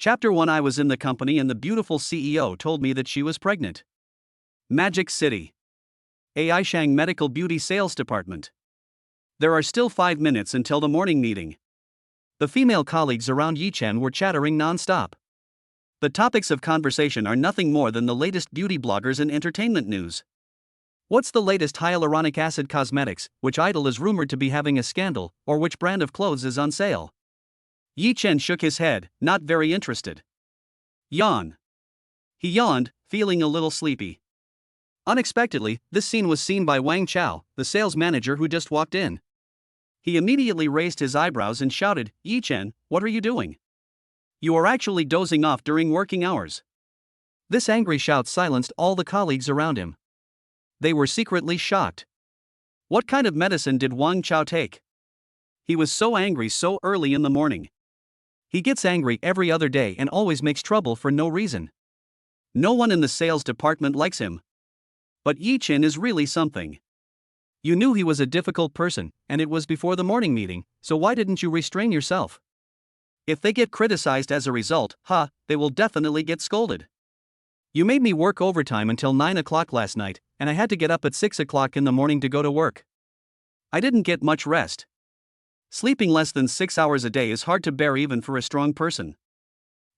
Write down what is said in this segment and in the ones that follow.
Chapter 1. I was in the company and the beautiful CEO told me that she was pregnant. Magic City. Aishang Medical Beauty Sales Department. There are still 5 minutes until the morning meeting. The female colleagues around Yichen were chattering non-stop. The topics of conversation are nothing more than the latest beauty bloggers and entertainment news. What's the latest hyaluronic acid cosmetics, which idol is rumored to be having a scandal, or which brand of clothes is on sale? Yichen shook his head, not very interested. Yawn. He yawned, feeling a little sleepy. Unexpectedly, this scene was seen by Wang Chao, the sales manager who just walked in. He immediately raised his eyebrows and shouted, "Yichen, what are you doing? You are actually dozing off during working hours." This angry shout silenced all the colleagues around him. They were secretly shocked. What kind of medicine did Wang Chao take? He was so angry so early in the morning. He gets angry every other day and always makes trouble for no reason. No one in the sales department likes him. But Yichen is really something. You knew he was a difficult person, and it was before the morning meeting, so why didn't you restrain yourself? If they get criticized as a result, they will definitely get scolded. You made me work overtime until 9 o'clock last night, and I had to get up at 6 o'clock in the morning to go to work. I didn't get much rest. Sleeping less than 6 hours a day is hard to bear even for a strong person.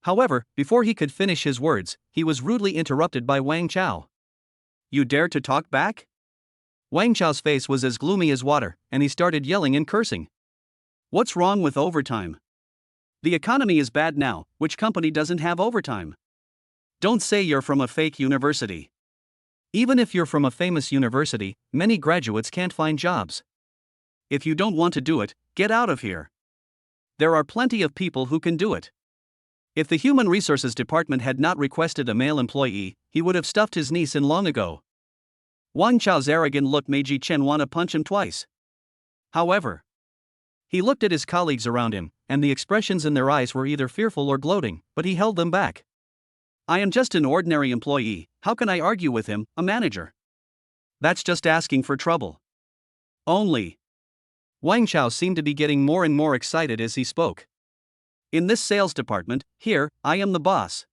However, before he could finish his words, he was rudely interrupted by Wang Chao. You dare to talk back? Wang Chao's face was as gloomy as water, and he started yelling and cursing. What's wrong with overtime? The economy is bad now, which company doesn't have overtime? Don't say you're from a fake university. Even if you're from a famous university, many graduates can't find jobs. If you don't want to do it, get out of here. There are plenty of people who can do it. If the Human Resources Department had not requested a male employee, he would have stuffed his niece in long ago. Wang Chao's arrogant look made Yichen want to punch him twice. However, he looked at his colleagues around him, and the expressions in their eyes were either fearful or gloating, but he held them back. I am just an ordinary employee, how can I argue with him, a manager? That's just asking for trouble. Only. Wang Chao seemed to be getting more and more excited as he spoke. In this sales department, here, I am the boss.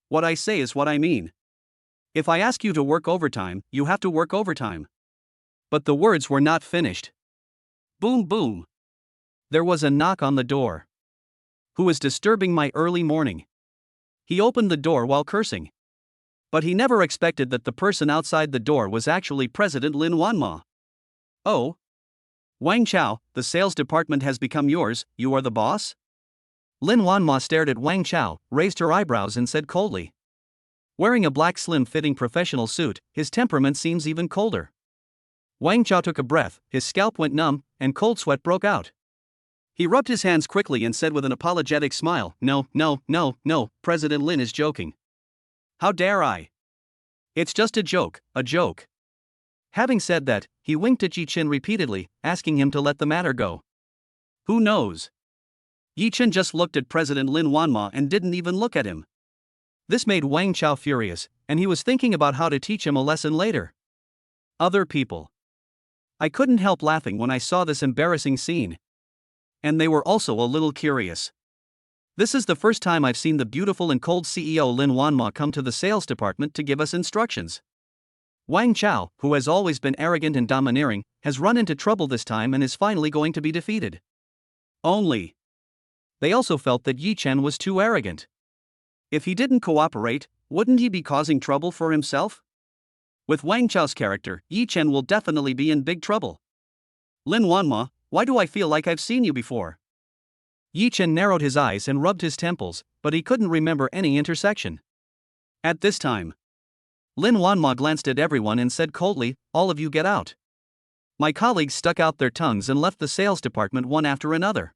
What I say is what I mean. If I ask you to work overtime, you have to work overtime. But the words were not finished. Boom boom. There was a knock on the door. Who is disturbing my early morning? He opened the door while cursing. But he never expected that the person outside the door was actually President Lin Wanma. Oh? Wang Chao, the sales department has become yours, you are the boss? Lin Wanma stared at Wang Chao, raised her eyebrows and said coldly. Wearing a black slim-fitting professional suit, his temperament seems even colder. Wang Chao took a breath, his scalp went numb, and cold sweat broke out. He rubbed his hands quickly and said with an apologetic smile, No, President Lin is joking. How dare I? It's just a joke, a joke. Having said that, he winked at Yichen repeatedly, asking him to let the matter go. Who knows? Yichen just looked at President Lin Wanma and didn't even look at him. This made Wang Chao furious, and he was thinking about how to teach him a lesson later. Other people. I couldn't help laughing when I saw this embarrassing scene. And they were also a little curious. This is the first time I've seen the beautiful and cold CEO Lin Wanma come to the sales department to give us instructions. Wang Chao, who has always been arrogant and domineering, has run into trouble this time and is finally going to be defeated. Only. They also felt that Yichen was too arrogant. If he didn't cooperate, wouldn't he be causing trouble for himself? With Wang Chao's character, Yichen will definitely be in big trouble. Lin Wanma, why do I feel like I've seen you before? Yichen narrowed his eyes and rubbed his temples, but he couldn't remember any intersection. At this time, Lin Wanma glanced at everyone and said coldly, All of you get out. My colleagues stuck out their tongues and left the sales department one after another.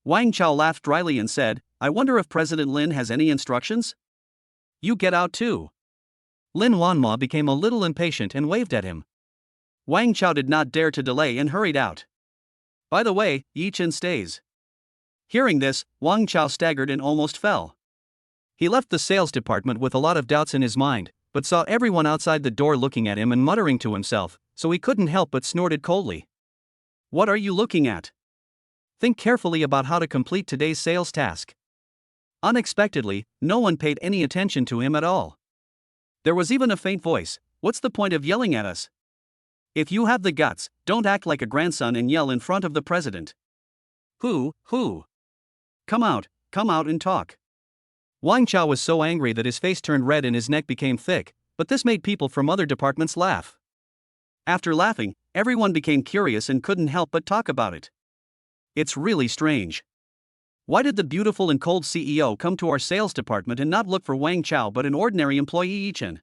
Wang Chao laughed dryly and said, I wonder if President Lin has any instructions? You get out too. Lin Wanma became a little impatient and waved at him. Wang Chao did not dare to delay and hurried out. By the way, Yichen stays. Hearing this, Wang Chao staggered and almost fell. He left the sales department with a lot of doubts in his mind, but saw everyone outside the door looking at him and muttering to himself, so he couldn't help but snorted coldly. What are you looking at? Think carefully about how to complete today's sales task. Unexpectedly, no one paid any attention to him at all. There was even a faint voice. What's the point of yelling at us? If you have the guts, don't act like a grandson and yell in front of the president. Who? Come out and talk. Wang Chao was so angry that his face turned red and his neck became thick, but this made people from other departments laugh. After laughing, everyone became curious and couldn't help but talk about it. It's really strange. Why did the beautiful and cold CEO come to our sales department and not look for Wang Chao but an ordinary employee Yi-Chen?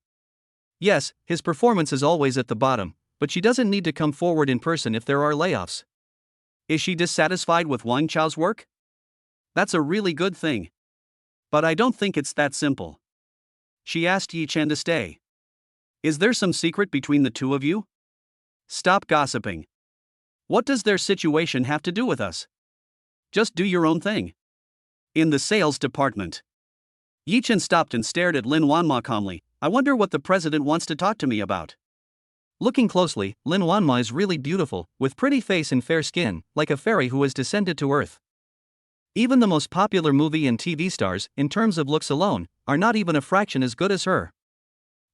Yes, his performance is always at the bottom, but she doesn't need to come forward in person if there are layoffs. Is she dissatisfied with Wang Chao's work? That's a really good thing. But I don't think it's that simple. She asked Yi-Chen to stay. Is there some secret between the two of you? Stop gossiping. What does their situation have to do with us? Just do your own thing. In the sales department. Yi-Chen stopped and stared at Lin Wanma calmly. I wonder what the president wants to talk to me about. Looking closely, Lin Wanma is really beautiful, with pretty face and fair skin, like a fairy who has descended to earth. Even the most popular movie and TV stars, in terms of looks alone, are not even a fraction as good as her.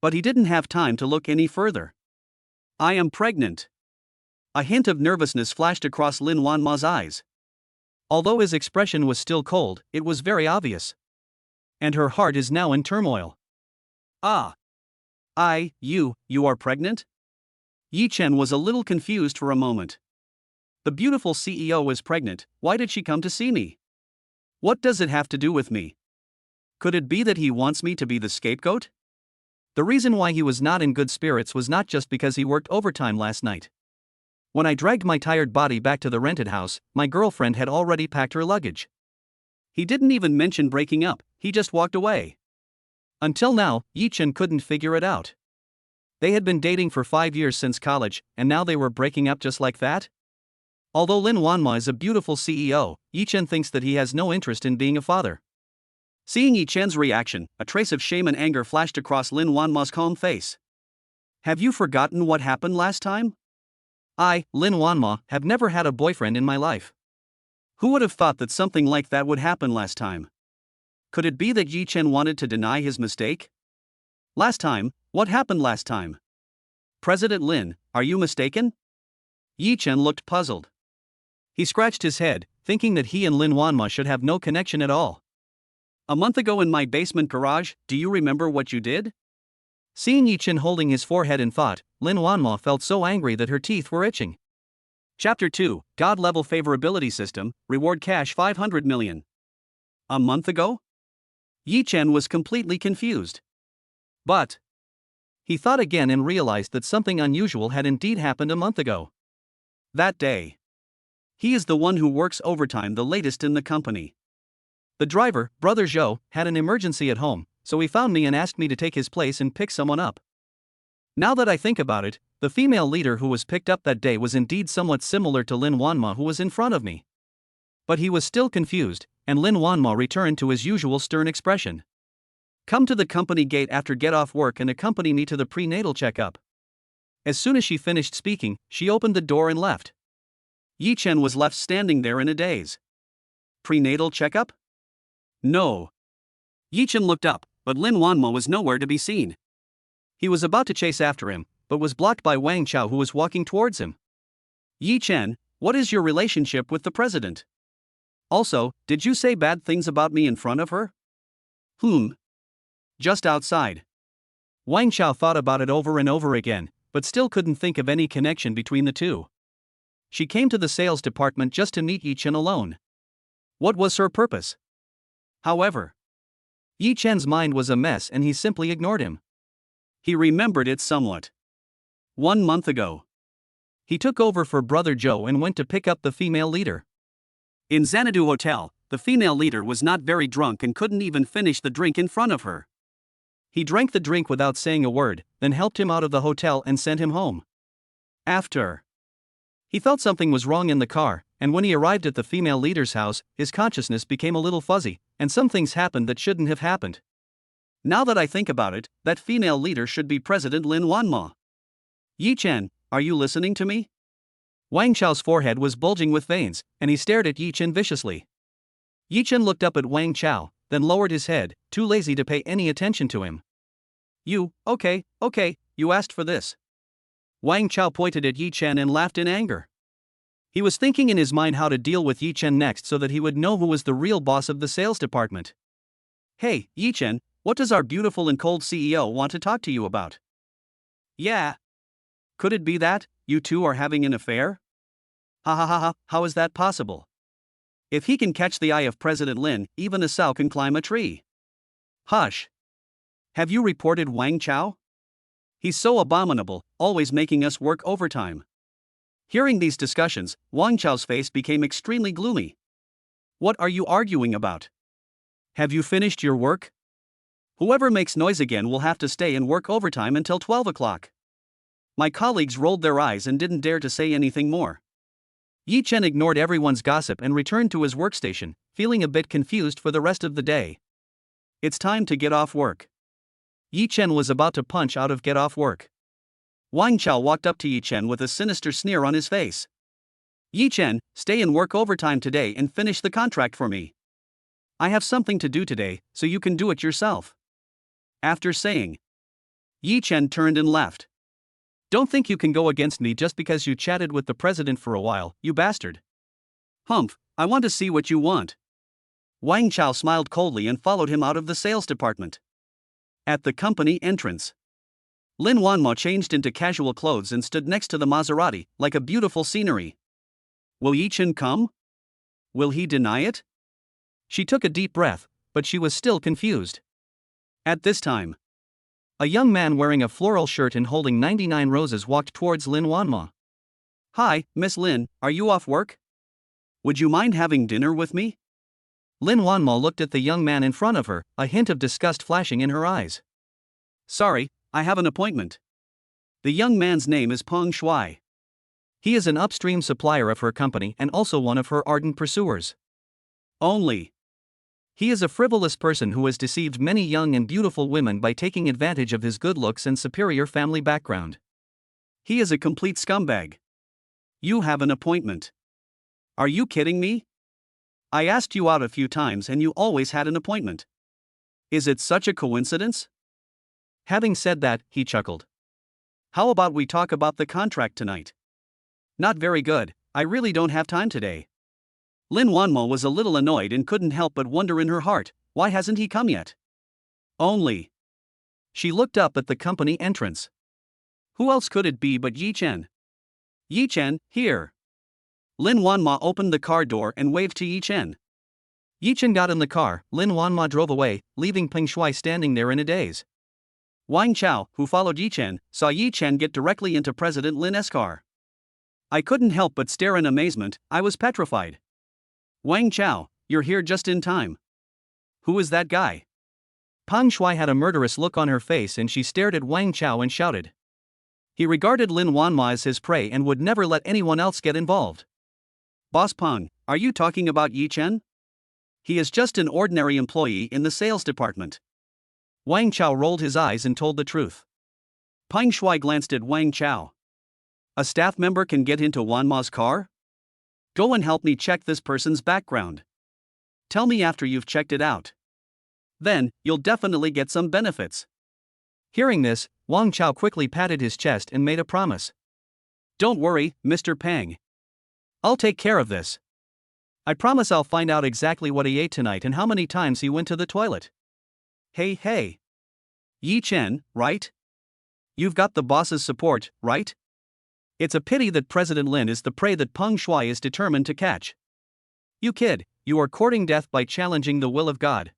But he didn't have time to look any further. I am pregnant. A hint of nervousness flashed across Lin Wanma's eyes. Although his expression was still cold, it was very obvious. And her heart is now in turmoil. You are pregnant? Yi-Chen was a little confused for a moment. The beautiful CEO is pregnant, why did she come to see me? What does it have to do with me? Could it be that he wants me to be the scapegoat? The reason why he was not in good spirits was not just because he worked overtime last night. When I dragged my tired body back to the rented house, my girlfriend had already packed her luggage. He didn't even mention breaking up, he just walked away. Until now, Yi-Chen couldn't figure it out. They had been dating for 5 years since college, and now they were breaking up just like that? Although Lin Wanma is a beautiful CEO, Yi-Chen thinks that he has no interest in being a father. Seeing Yi-Chen's reaction, a trace of shame and anger flashed across Lin Wanma's calm face. Have you forgotten what happened last time? I, Lin Wanma, have never had a boyfriend in my life. Who would have thought that something like that would happen last time? Could it be that Yi-Chen wanted to deny his mistake? Last time? What happened last time? President Lin, are you mistaken? Yi-Chen looked puzzled. He scratched his head, thinking that he and Lin Wanma should have no connection at all. A month ago in my basement garage, do you remember what you did? Seeing Yi-Chen holding his forehead in thought, Lin Wanma felt so angry that her teeth were itching. Chapter 2, God-Level Favorability System, Reward Cash 500 million. A month ago? Yi-Chen was completely confused. But he thought again and realized that something unusual had indeed happened a month ago. That day. He is the one who works overtime the latest in the company. The driver, Brother Zhou, had an emergency at home, so he found me and asked me to take his place and pick someone up. Now that I think about it, the female leader who was picked up that day was indeed somewhat similar to Lin Wanma who was in front of me. But he was still confused, and Lin Wanma returned to his usual stern expression. Come to the company gate after get off work and accompany me to the prenatal checkup. As soon as she finished speaking, she opened the door and left. Yi-Chen was left standing there in a daze. Prenatal checkup? No. Yi-Chen looked up, but Lin Wanma was nowhere to be seen. He was about to chase after him, but was blocked by Wang Chao who was walking towards him. Yi-Chen, what is your relationship with the president? Also, did you say bad things about me in front of her? Just outside. Wang Chao thought about it over and over again, but still couldn't think of any connection between the two. She came to the sales department just to meet Yi-Chen alone. What was her purpose? However, Yi-Chen's mind was a mess and he simply ignored him. He remembered it somewhat. 1 month ago. He took over for Brother Zhou and went to pick up the female leader. In Xanadu Hotel, the female leader was not very drunk and couldn't even finish the drink in front of her. He drank the drink without saying a word, then helped him out of the hotel and sent him home. After, he felt something was wrong in the car, and when he arrived at the female leader's house, his consciousness became a little fuzzy, and some things happened that shouldn't have happened. Now that I think about it, that female leader should be President Lin Wanma. Yi-Chen, are you listening to me? Wang Chao's forehead was bulging with veins, and he stared at Yi-Chen viciously. Yi-Chen looked up at Wang Chao, then lowered his head, too lazy to pay any attention to him. Okay, you asked for this. Wang Chao pointed at Yi Chen and laughed in anger. He was thinking in his mind how to deal with Yi Chen next so that he would know who was the real boss of the sales department. Hey, Yi Chen, what does our beautiful and cold CEO want to talk to you about? Yeah. Could it be that you two are having an affair? Ha, how is that possible? If he can catch the eye of President Lin, even a sow can climb a tree. Hush. Have you reported Wang Chao? He's so abominable, always making us work overtime. Hearing these discussions, Wang Chao's face became extremely gloomy. What are you arguing about? Have you finished your work? Whoever makes noise again will have to stay and work overtime until 12 o'clock. My colleagues rolled their eyes and didn't dare to say anything more. Yi Chen ignored everyone's gossip and returned to his workstation, feeling a bit confused for the rest of the day. It's time to get off work. Yi Chen was about to punch out of get off work. Wang Chao walked up to Yi Chen with a sinister sneer on his face. Yi Chen, stay and work overtime today and finish the contract for me. I have something to do today, so you can do it yourself. After saying, Yi Chen turned and left. Don't think you can go against me just because you chatted with the president for a while, you bastard. Humph, I want to see what you want. Wang Chao smiled coldly and followed him out of the sales department. At the company entrance, Lin Wanmo changed into casual clothes and stood next to the Maserati, like a beautiful scenery. Will Yi Chen come? Will he deny it? She took a deep breath, but she was still confused. At this time, a young man wearing a floral shirt and holding 99 roses walked towards Lin Wanmo. Hi, Miss Lin, are you off work? Would you mind having dinner with me? Lin Wanmo looked at the young man in front of her, a hint of disgust flashing in her eyes. Sorry, I have an appointment. The young man's name is Peng Shuai. He is an upstream supplier of her company and also one of her ardent pursuers. Only. He is a frivolous person who has deceived many young and beautiful women by taking advantage of his good looks and superior family background. He is a complete scumbag. You have an appointment. Are you kidding me? I asked you out a few times and you always had an appointment. Is it such a coincidence? Having said that, he chuckled. How about we talk about the contract tonight? Not very good, I really don't have time today. Lin Wanmo was a little annoyed and couldn't help but wonder in her heart, why hasn't he come yet? Only. She looked up at the company entrance. Who else could it be but Yi Chen? Yi Chen, here. Lin Wanmo opened the car door and waved to Yi Chen. Yi Chen got in the car, Lin Wanmo drove away, leaving Peng Shuai standing there in a daze. Wang Chao, who followed Yi Chen, saw Yi Chen get directly into President Lin's car. I couldn't help but stare in amazement, I was petrified. Wang Chao, you're here just in time. Who is that guy? Peng Shuai had a murderous look on her face and she stared at Wang Chao and shouted. He regarded Lin Wanmo as his prey and would never let anyone else get involved. Boss Peng, are you talking about Yi Chen? He is just an ordinary employee in the sales department. Wang Chao rolled his eyes and told the truth. Peng Shuai glanced at Wang Chao. A staff member can get into Wanmo's car? Go and help me check this person's background. Tell me after you've checked it out. Then, you'll definitely get some benefits. Hearing this, Wang Chao quickly patted his chest and made a promise. Don't worry, Mr. Peng. I'll take care of this. I promise I'll find out exactly what he ate tonight and how many times he went to the toilet. Hey. Yi Chen, right? You've got the boss's support, right? It's a pity that President Lin is the prey that Peng Shuai is determined to catch. You kid, you are courting death by challenging the will of God.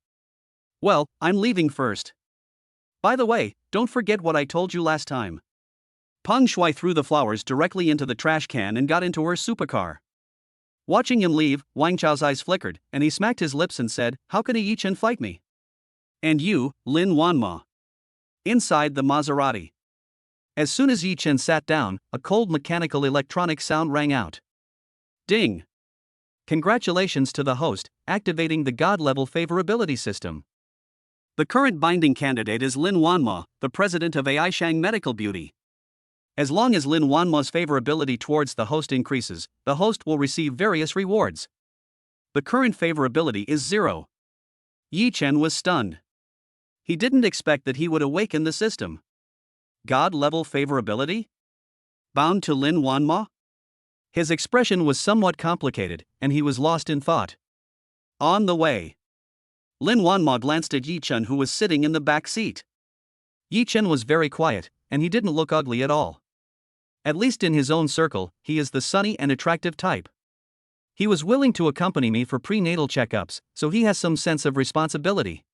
Well, I'm leaving first. By the way, don't forget what I told you last time. Peng Shuai threw the flowers directly into the trash can and got into her supercar. Watching him leave, Wang Chao's eyes flickered, and he smacked his lips and said, How could Yi Chen fight me? And you, Lin Wanmo. Inside the Maserati. As soon as Yi Chen sat down, a cold mechanical electronic sound rang out. Ding! Congratulations to the host, activating the God-level favorability system. The current binding candidate is Lin Wanmo, the president of AI Shang Medical Beauty. As long as Lin Wanmo's favorability towards the host increases, the host will receive various rewards. The current favorability is 0. Yi Chen was stunned. He didn't expect that he would awaken the system. God-level favorability? Bound to Lin Wanma? His expression was somewhat complicated, and he was lost in thought. On the way, Lin Wanma glanced at Yi Chen, who was sitting in the back seat. Yi Chen was very quiet, and he didn't look ugly at all. At least in his own circle, he is the sunny and attractive type. He was willing to accompany me for prenatal checkups, so he has some sense of responsibility.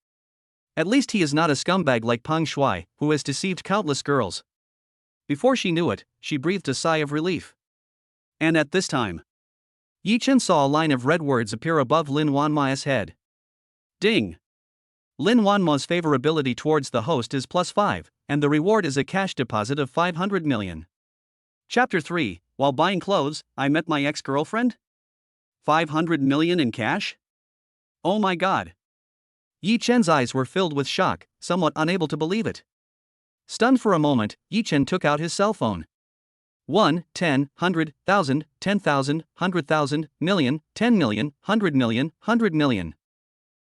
At least he is not a scumbag like Peng Shuai, who has deceived countless girls. Before she knew it, she breathed a sigh of relief. And at this time, Yi Chen saw a line of red words appear above Lin Wanma's head. Ding! Lin Wanma's favorability towards the host is +5, and the reward is a cash deposit of 500 million. Chapter 3, While buying clothes, I met my ex-girlfriend? 500 million in cash? Oh my god! Yi Chen's eyes were filled with shock, somewhat unable to believe it. Stunned for a moment, Yi Chen took out his cell phone. 1, 10, 100,000, 10,000, 100,000, million, 10 million, 100 million, 100 million.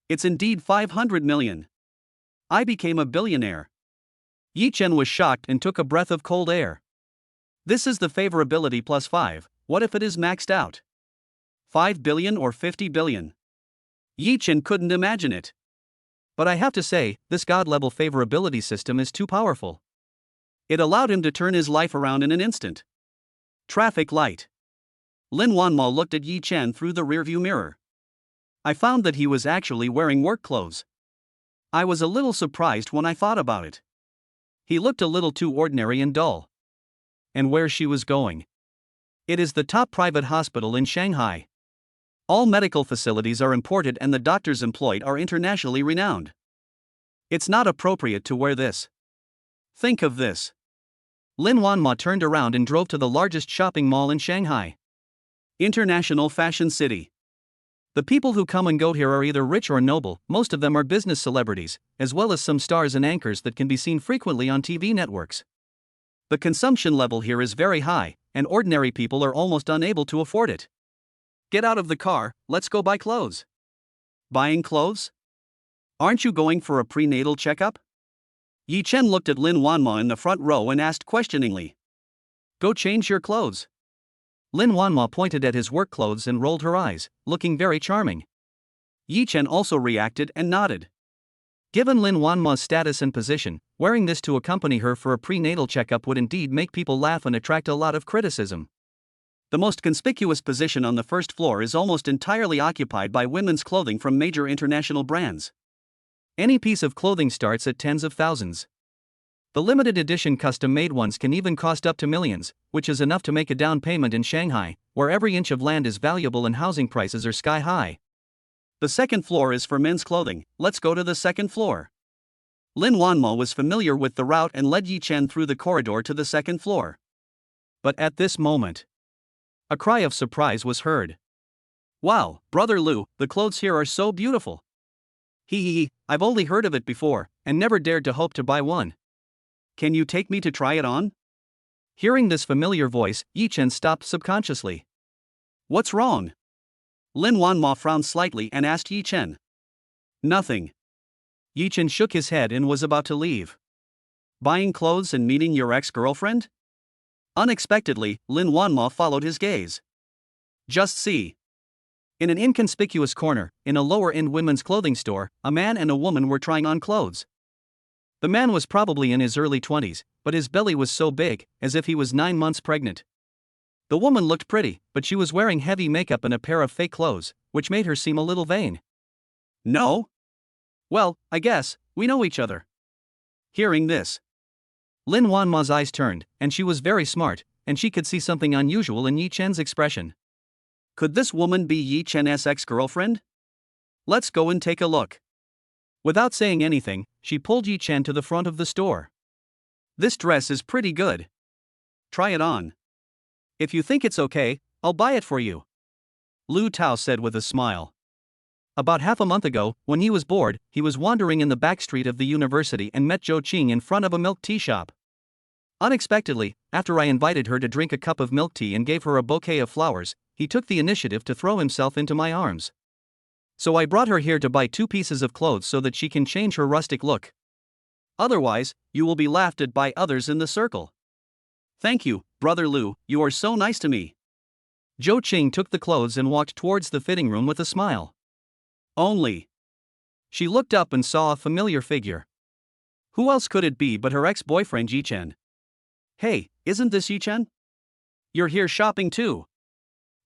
It's indeed 500 million. I became a billionaire. Yi Chen was shocked and took a breath of cold air. This is the favorability +5, what if it is maxed out? 5 billion or 50 billion? Yi Chen couldn't imagine it. But I have to say, this god-level favorability system is too powerful. It allowed him to turn his life around in an instant. Traffic light. Lin Wanma looked at Yi Chen through the rearview mirror. I found that he was actually wearing work clothes. I was a little surprised when I thought about it. He looked a little too ordinary and dull. And where she was going? It is the top private hospital in Shanghai. All medical facilities are imported and the doctors employed are internationally renowned. It's not appropriate to wear this. Think of this. Lin Wanma turned around and drove to the largest shopping mall in Shanghai. International Fashion City. The people who come and go here are either rich or noble, most of them are business celebrities, as well as some stars and anchors that can be seen frequently on TV networks. The consumption level here is very high, and ordinary people are almost unable to afford it. Get out of the car, let's go buy clothes. Buying clothes? Aren't you going for a prenatal checkup? Yi Chen looked at Lin Wanma in the front row and asked questioningly. Go change your clothes. Lin Wanma pointed at his work clothes and rolled her eyes, looking very charming. Yi Chen also reacted and nodded. Given Lin Wanma's status and position, wearing this to accompany her for a prenatal checkup would indeed make people laugh and attract a lot of criticism. The most conspicuous position on the first floor is almost entirely occupied by women's clothing from major international brands. Any piece of clothing starts at tens of thousands. The limited edition custom-made ones can even cost up to millions, which is enough to make a down payment in Shanghai, where every inch of land is valuable and housing prices are sky high. The second floor is for men's clothing, let's go to the second floor. Lin Wanma was familiar with the route and led Yi Chen through the corridor to the second floor. But at this moment, a cry of surprise was heard. Wow, Brother Lu, the clothes here are so beautiful. Hee, I've only heard of it before, and never dared to hope to buy one. Can you take me to try it on? Hearing this familiar voice, Yi Chen stopped subconsciously. What's wrong? Lin Wanma frowned slightly and asked Yi Chen. Nothing. Yi Chen shook his head and was about to leave. Buying clothes and meeting your ex-girlfriend? Unexpectedly, Lin Wanma followed his gaze. Just see. In an inconspicuous corner, in a lower-end women's clothing store, a man and a woman were trying on clothes. The man was probably in his early 20s, but his belly was so big, as if he was 9 months pregnant. The woman looked pretty, but she was wearing heavy makeup and a pair of fake clothes, which made her seem a little vain. No? Well, I guess, we know each other. Hearing this, Lin Wanma's eyes turned, and she was very smart, and she could see something unusual in Yi Chen's expression. Could this woman be Yi Chen's ex-girlfriend? Let's go and take a look. Without saying anything, she pulled Yi Chen to the front of the store. This dress is pretty good. Try it on. If you think it's okay, I'll buy it for you. Lu Tao said with a smile. About half a month ago, when he was bored, he was wandering in the back street of the university and met Zhou Qing in front of a milk tea shop. Unexpectedly, after I invited her to drink a cup of milk tea and gave her a bouquet of flowers, he took the initiative to throw himself into my arms. So I brought her here to buy 2 pieces of clothes so that she can change her rustic look. Otherwise, you will be laughed at by others in the circle. Thank you, Brother Lu, you are so nice to me. Zhou Qing took the clothes and walked towards the fitting room with a smile. Only. She looked up and saw a familiar figure. Who else could it be but her ex-boyfriend Yi Chen? Hey, isn't this Yi Chen? You're here shopping too.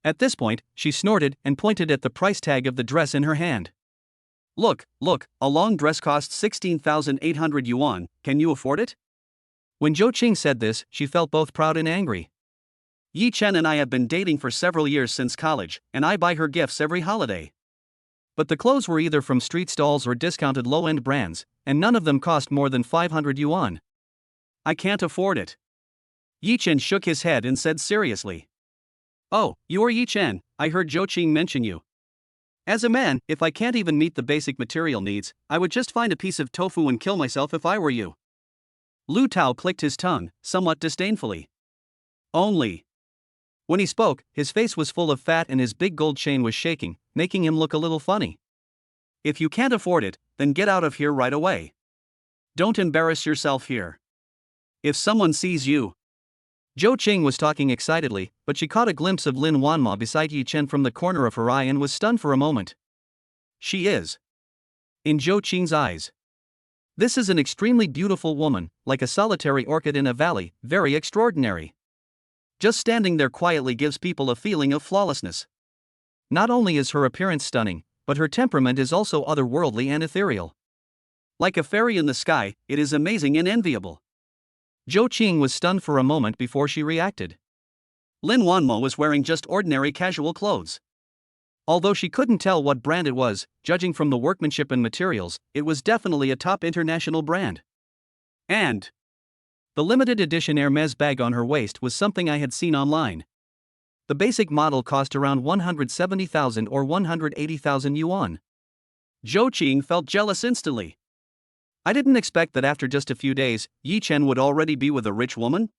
At this point, she snorted and pointed at the price tag of the dress in her hand. Look, a long dress costs 16,800 yuan, can you afford it? When Zhou Qing said this, she felt both proud and angry. Yi Chen and I have been dating for several years since college, and I buy her gifts every holiday. But the clothes were either from street stalls or discounted low-end brands, and none of them cost more than 500 yuan. I can't afford it. Yi Chen shook his head and said seriously. Oh, you are Yi Chen, I heard Zhou Qing mention you. As a man, if I can't even meet the basic material needs, I would just find a piece of tofu and kill myself if I were you. Lu Tao clicked his tongue, somewhat disdainfully. Only. When he spoke, his face was full of fat and his big gold chain was shaking, making him look a little funny. If you can't afford it, then get out of here right away. Don't embarrass yourself here. If someone sees you. Zhou Qing was talking excitedly, but she caught a glimpse of Lin Wanma beside Yi Chen from the corner of her eye and was stunned for a moment. She is. In Zhou Qing's eyes. This is an extremely beautiful woman, like a solitary orchid in a valley, very extraordinary. Just standing there quietly gives people a feeling of flawlessness. Not only is her appearance stunning, but her temperament is also otherworldly and ethereal. Like a fairy in the sky, it is amazing and enviable. Zhou Qing was stunned for a moment before she reacted. Lin Wanmo was wearing just ordinary casual clothes. Although she couldn't tell what brand it was, judging from the workmanship and materials, it was definitely a top international brand. And the limited edition Hermes bag on her waist was something I had seen online. The basic model cost around 170,000 or 180,000 yuan. Zhou Qing felt jealous instantly. I didn't expect that after just a few days, Yi Chen would already be with a rich woman.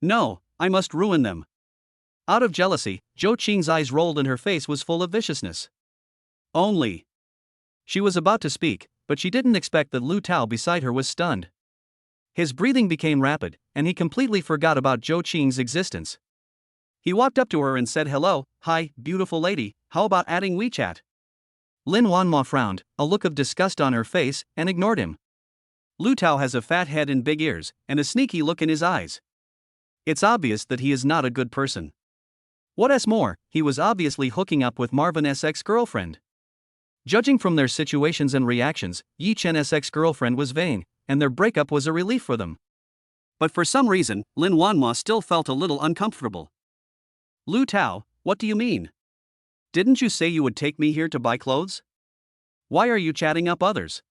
No, I must ruin them. Out of jealousy, Zhou Qing's eyes rolled and her face was full of viciousness. Only. She was about to speak, but she didn't expect that Lu Tao beside her was stunned. His breathing became rapid, and he completely forgot about Zhou Qing's existence. He walked up to her and said hello, hi, beautiful lady, how about adding WeChat? Lin Wanma frowned, a look of disgust on her face, and ignored him. Lu Tao has a fat head and big ears, and a sneaky look in his eyes. It's obvious that he is not a good person. What's more, he was obviously hooking up with Marvin's ex-girlfriend. Judging from their situations and reactions, Yi Chen's ex-girlfriend was vain, and their breakup was a relief for them. But for some reason, Lin Wanma still felt a little uncomfortable. Lu Tao, what do you mean? Didn't you say you would take me here to buy clothes? Why are you chatting up others?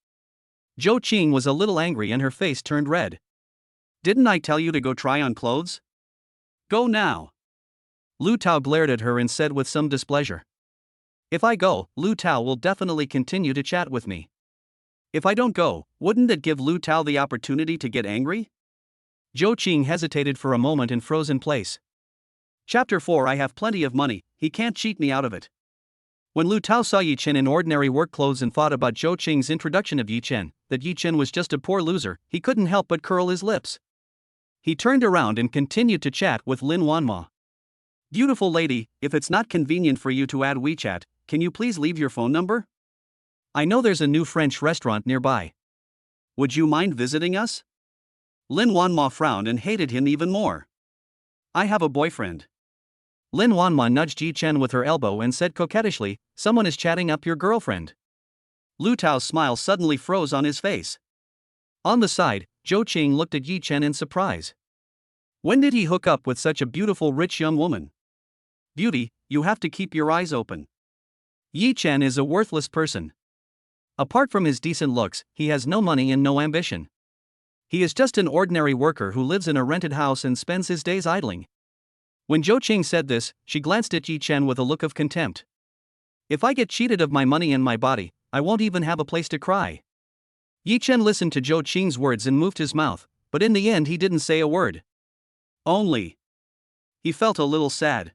Zhou Qing was a little angry and her face turned red. Didn't I tell you to go try on clothes? Go now. Lu Tao glared at her and said with some displeasure. If I go, Lu Tao will definitely continue to chat with me. If I don't go, wouldn't it give Lu Tao the opportunity to get angry? Zhou Qing hesitated for a moment and froze in place. Chapter 4 I have plenty of money, he can't cheat me out of it. When Lu Tao saw Yi Chen in ordinary work clothes and thought about Zhou Qing's introduction of Yi Chen, that Yi Chen was just a poor loser, he couldn't help but curl his lips. He turned around and continued to chat with Lin Wanma. Beautiful lady, if it's not convenient for you to add WeChat, can you please leave your phone number? I know there's a new French restaurant nearby. Would you mind visiting us? Lin Wanma frowned and hated him even more. I have a boyfriend. Lin Wanma nudged Yi Chen with her elbow and said coquettishly, someone is chatting up your girlfriend. Lu Tao's smile suddenly froze on his face. On the side, Zhou Qing looked at Yi Chen in surprise. When did he hook up with such a beautiful rich young woman? Beauty, you have to keep your eyes open. Yi Chen is a worthless person. Apart from his decent looks, he has no money and no ambition. He is just an ordinary worker who lives in a rented house and spends his days idling. When Zhou Qing said this, she glanced at Yi Chen with a look of contempt. If I get cheated of my money and my body, I won't even have a place to cry. Yi Chen listened to Zhou Qing's words and moved his mouth, but in the end he didn't say a word. Only. He felt a little sad.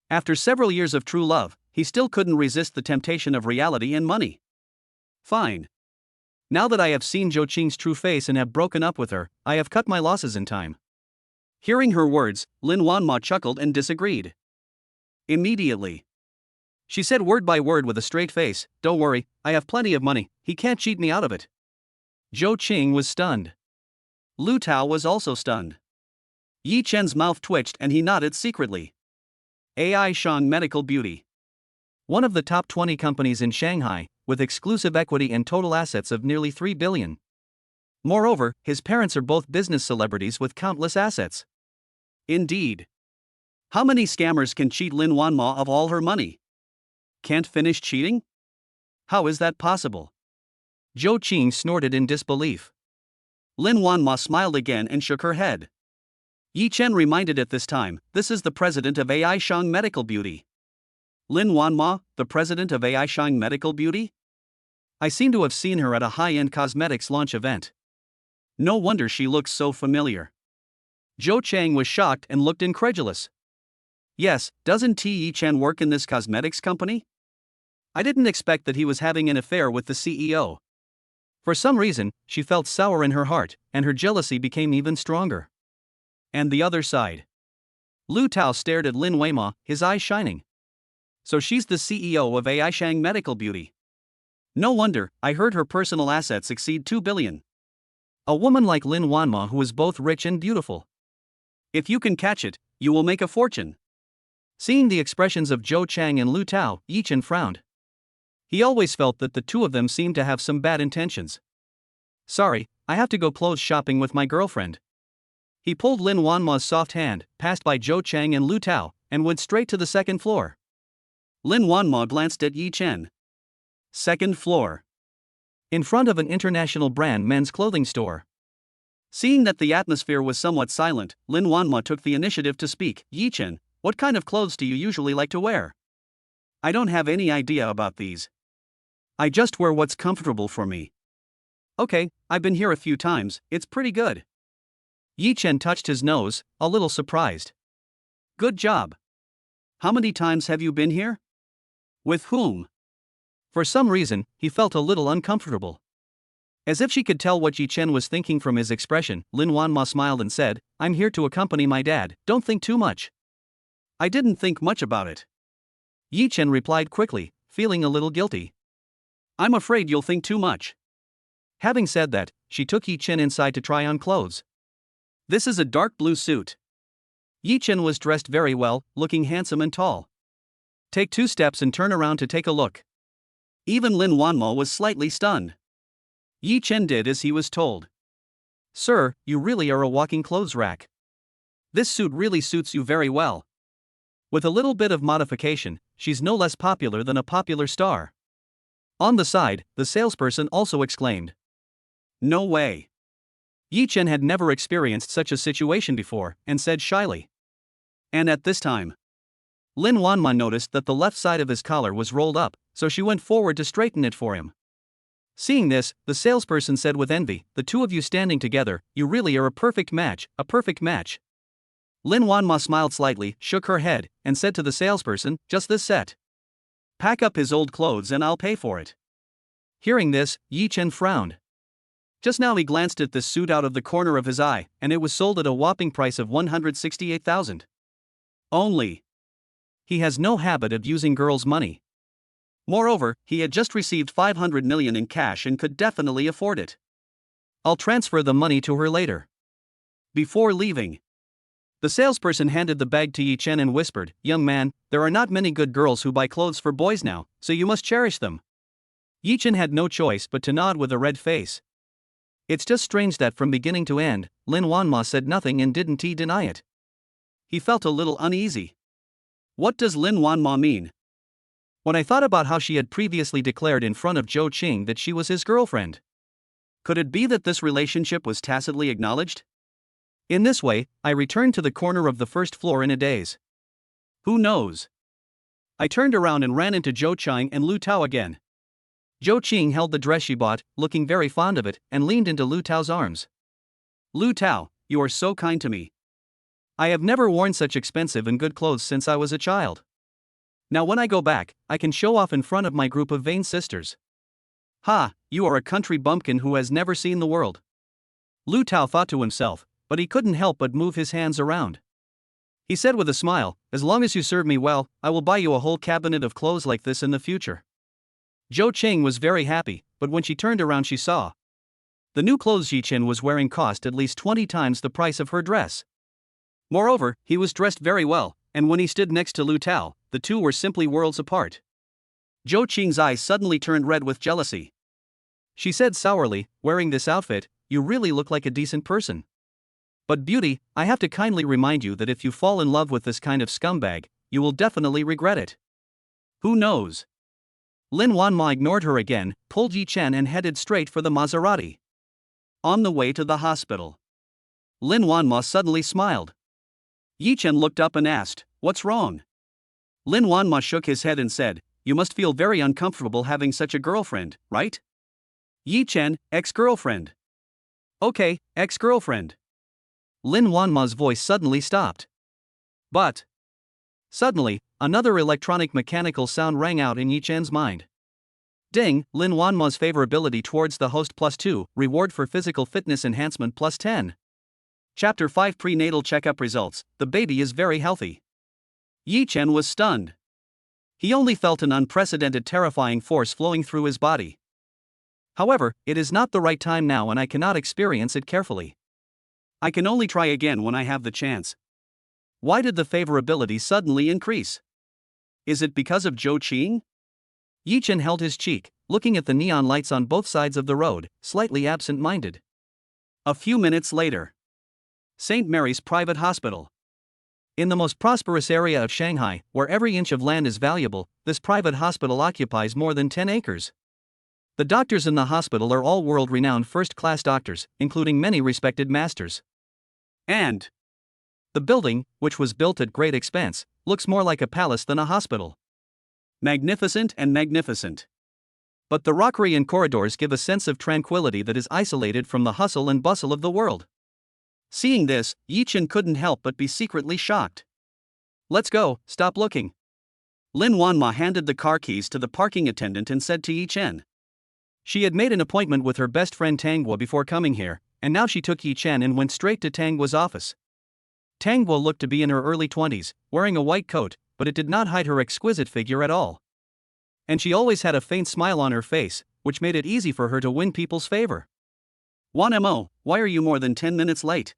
After several years of true love, he still couldn't resist the temptation of reality and money. Fine. Now that I have seen Zhou Qing's true face and have broken up with her, I have cut my losses in time. Hearing her words, Lin Wanma chuckled and disagreed. Immediately. She said word by word with a straight face, "Don't worry, I have plenty of money, he can't cheat me out of it." Zhou Qing was stunned. Lu Tao was also stunned. Yi Chen's mouth twitched and he nodded secretly. AI Shang Medical Beauty. One of the top 20 companies in Shanghai, with exclusive equity and total assets of nearly 3 billion. Moreover, his parents are both business celebrities with countless assets. Indeed. How many scammers can cheat Lin Wanma of all her money? Can't finish cheating? How is that possible? Zhou Qing snorted in disbelief. Lin Wanma smiled again and shook her head. Yi Chen reminded at this time, "This is the president of AI Shang Medical Beauty." Lin Wanma, the president of AI Shang Medical Beauty? I seem to have seen her at a high-end cosmetics launch event. No wonder she looks so familiar. Zhou Chang was shocked and looked incredulous. Yes, doesn't Yi Chen work in this cosmetics company? I didn't expect that he was having an affair with the CEO. For some reason, she felt sour in her heart, and her jealousy became even stronger. And the other side. Lu Tao stared at Lin Weima, his eyes shining. So she's the CEO of AI Shang Medical Beauty. No wonder, I heard her personal assets exceed 2 billion. A woman like Lin Wanma who is both rich and beautiful. If you can catch it, you will make a fortune. Seeing the expressions of Zhou Chang and Lu Tao, Yi Chen frowned. He always felt that the two of them seemed to have some bad intentions. Sorry, I have to go clothes shopping with my girlfriend. He pulled Lin Wanma's soft hand, passed by Zhou Chang and Lu Tao, and went straight to the second floor. Lin Wanma glanced at Yi Chen. Second floor. In front of an international brand men's clothing store. Seeing that the atmosphere was somewhat silent, Lin Wanma took the initiative to speak. "Yi Chen, what kind of clothes do you usually like to wear?" "I don't have any idea about these. I just wear what's comfortable for me." "Okay, I've been here a few times, it's pretty good." Yi Chen touched his nose, a little surprised. "Good job. How many times have you been here? With whom?" For some reason, he felt a little uncomfortable. As if she could tell what Yi Chen was thinking from his expression, Lin Wanma smiled and said, "I'm here to accompany my dad, don't think too much." "I didn't think much about it." Yi Chen replied quickly, feeling a little guilty. "I'm afraid you'll think too much." Having said that, she took Yi Chen inside to try on clothes. This is a dark blue suit. Yi Chen was dressed very well, looking handsome and tall. Take 2 steps and turn around to take a look. Even Lin Wanma was slightly stunned. Yi Chen did as he was told. "Sir, you really are a walking clothes rack. This suit really suits you very well." With a little bit of modification, she's no less popular than a popular star. On the side, the salesperson also exclaimed. "No way." Yi Chen had never experienced such a situation before, and said shyly. And at this time, Lin Wanma noticed that the left side of his collar was rolled up, so she went forward to straighten it for him. Seeing this, the salesperson said with envy, "The two of you standing together, you really are a perfect match, a perfect match." Lin Wanma smiled slightly, shook her head, and said to the salesperson, "Just this set. Pack up his old clothes and I'll pay for it." Hearing this, Yi Chen frowned. Just now he glanced at this suit out of the corner of his eye, and it was sold at a whopping price of 168,000. Only. He has no habit of using girls' money. Moreover, he had just received 500 million in cash and could definitely afford it. "I'll transfer the money to her later." Before leaving, the salesperson handed the bag to Yi Chen and whispered, "Young man, there are not many good girls who buy clothes for boys now, so you must cherish them." Yi Chen had no choice but to nod with a red face. It's just strange that from beginning to end, Lin Wanma said nothing and didn't deny it. He felt a little uneasy. What does Lin Wanma mean? When I thought about how she had previously declared in front of Zhou Qing that she was his girlfriend. Could it be that this relationship was tacitly acknowledged? In this way, I returned to the corner of the first floor in a daze. Who knows? I turned around and ran into Zhou Qing and Lu Tao again. Zhou Qing held the dress she bought, looking very fond of it, and leaned into Lu Tao's arms. "Lu Tao, you are so kind to me. I have never worn such expensive and good clothes since I was a child. Now when I go back, I can show off in front of my group of vain sisters. Ha, you are a country bumpkin who has never seen the world. Lu Tao thought to himself, but he couldn't help but move his hands around. He said with a smile, as long as you serve me well, I will buy you a whole cabinet of clothes like this in the future. Zhou Qing was very happy, but when she turned around she saw the new clothes Yi Chen was wearing cost at least 20 times the price of her dress. Moreover, he was dressed very well, and when he stood next to Lu Tao, the two were simply worlds apart. Zhou Qing's eyes suddenly turned red with jealousy. She said sourly, wearing this outfit, you really look like a decent person. But beauty, I have to kindly remind you that if you fall in love with this kind of scumbag, you will definitely regret it. Who knows? Lin Wanma ignored her again, pulled Yi Chen and headed straight for the Maserati. On the way to the hospital, Lin Wanma suddenly smiled. Yi Chen looked up and asked, what's wrong? Lin Wanma shook his head and said, you must feel very uncomfortable having such a girlfriend, right? Yi Chen, ex-girlfriend. Okay, ex-girlfriend. Lin Wanma's voice suddenly stopped. But suddenly, another electronic mechanical sound rang out in Yi Chen's mind. Ding, Lin Wanma's favorability towards the host +2, reward for physical fitness enhancement +10. Chapter 5 Prenatal Checkup Results, the baby is very healthy. Yi Chen was stunned. He only felt an unprecedented terrifying force flowing through his body. However, it is not the right time now and I cannot experience it carefully. I can only try again when I have the chance. Why did the favorability suddenly increase? Is it because of Zhou Qing? Yi Chen held his cheek, looking at the neon lights on both sides of the road, slightly absent-minded. A few minutes later, St. Mary's Private Hospital. In the most prosperous area of Shanghai, where every inch of land is valuable, this private hospital occupies more than 10 acres. The doctors in the hospital are all world-renowned first-class doctors, including many respected masters. And the building, which was built at great expense, looks more like a palace than a hospital. Magnificent and magnificent. But the rockery and corridors give a sense of tranquility that is isolated from the hustle and bustle of the world. Seeing this, Yi Chen couldn't help but be secretly shocked. Let's go, stop looking. Lin Wanma handed the car keys to the parking attendant and said to Yi Chen. She had made an appointment with her best friend Tanghua before coming here, and now she took Yi Chen and went straight to Tanghua's office. Tanghua looked to be in her early 20s, wearing a white coat, but it did not hide her exquisite figure at all. And she always had a faint smile on her face, which made it easy for her to win people's favor. 1mo, why are you more than 10 minutes late?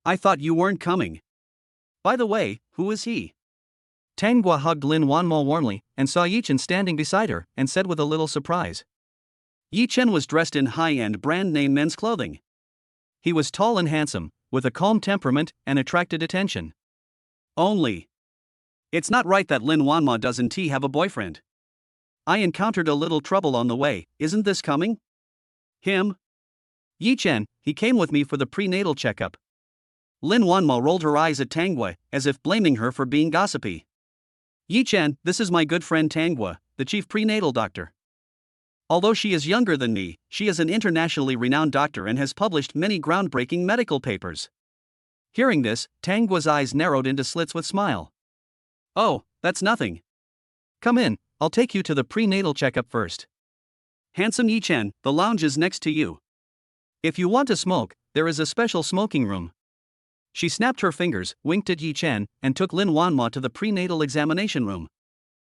I thought you weren't coming. By the way, who is he? Tanghua hugged Lin Wanmo warmly, and saw Yi Chen standing beside her, and said with a little surprise. Yi Chen was dressed in high-end brand-name men's clothing. He was tall and handsome, with a calm temperament, and attracted attention. Only. It's not right that Lin Wanma doesn't have a boyfriend. I encountered a little trouble on the way, isn't this coming? Him? Yi Chen, he came with me for the prenatal checkup. Lin Wanma rolled her eyes at Tanghua, as if blaming her for being gossipy. Yi Chen, this is my good friend Tanghua, the chief prenatal doctor. Although she is younger than me, she is an internationally renowned doctor and has published many groundbreaking medical papers. Hearing this, Tanghua's eyes narrowed into slits with smile. Oh, that's nothing. Come in, I'll take you to the prenatal checkup first. Handsome Yi Chen, the lounge is next to you. If you want to smoke, there is a special smoking room. She snapped her fingers, winked at Yi Chen, and took Lin Wanma to the prenatal examination room.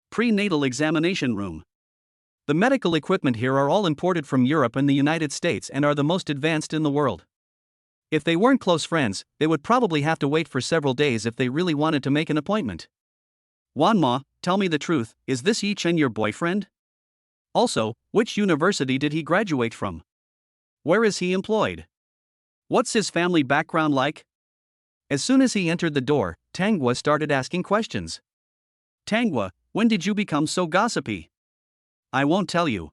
Prenatal examination room. The medical equipment here are all imported from Europe and the United States and are the most advanced in the world. If they weren't close friends, they would probably have to wait for several days if they really wanted to make an appointment. Wanma, tell me the truth, is this Yi Chen your boyfriend? Also, which university did he graduate from? Where is he employed? What's his family background like? As soon as he entered the door, Tanghua started asking questions. Tanghua, when did you become so gossipy? I won't tell you.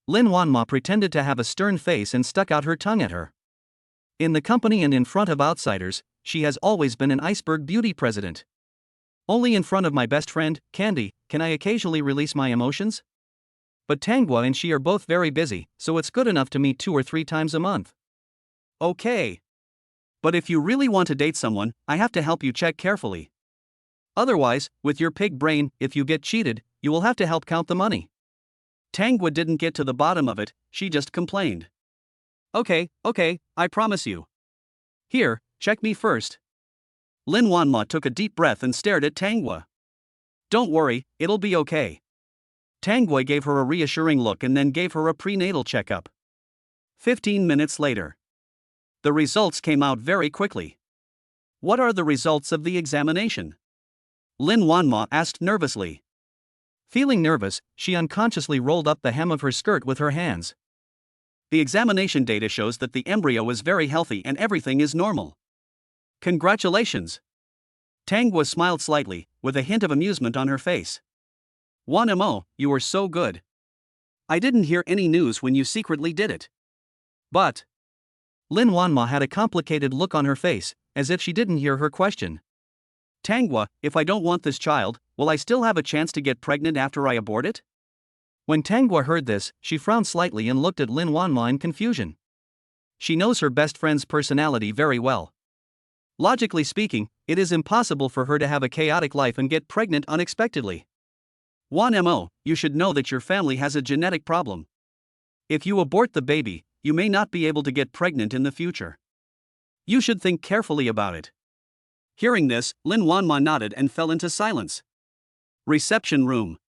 Lin Wanma pretended to have a stern face and stuck out her tongue at her. In the company and in front of outsiders, she has always been an iceberg beauty president. Only in front of my best friend, Candy, can I occasionally release my emotions? But Tanghua and she are both very busy, so it's good enough to meet 2 or 3 times a month. Okay. But if you really want to date someone, I have to help you check carefully. Otherwise, with your pig brain, if you get cheated, you will have to help count the money. Tangwa didn't get to the bottom of it, she just complained. Okay, I promise you. Here, check me first. Lin Wanma took a deep breath and stared at Tangwa. Don't worry, it'll be okay. Tangwa gave her a reassuring look and then gave her a prenatal checkup. 15 minutes later. The results came out very quickly. What are the results of the examination? Lin Wanma asked nervously. Feeling nervous, she unconsciously rolled up the hem of her skirt with her hands. The examination data shows that the embryo is very healthy and everything is normal. Congratulations! Tangwa smiled slightly, with a hint of amusement on her face. Wanmo, you were so good. I didn't hear any news when you secretly did it. But Lin Wanma had a complicated look on her face, as if she didn't hear her question. Tangwa, if I don't want this child, will I still have a chance to get pregnant after I abort it? When Tangwa heard this, she frowned slightly and looked at Lin Wanma in confusion. She knows her best friend's personality very well. Logically speaking, it is impossible for her to have a chaotic life and get pregnant unexpectedly. Wanmo, you should know that your family has a genetic problem. If you abort the baby, you may not be able to get pregnant in the future. You should think carefully about it. Hearing this, Lin Wanma nodded and fell into silence. Reception room.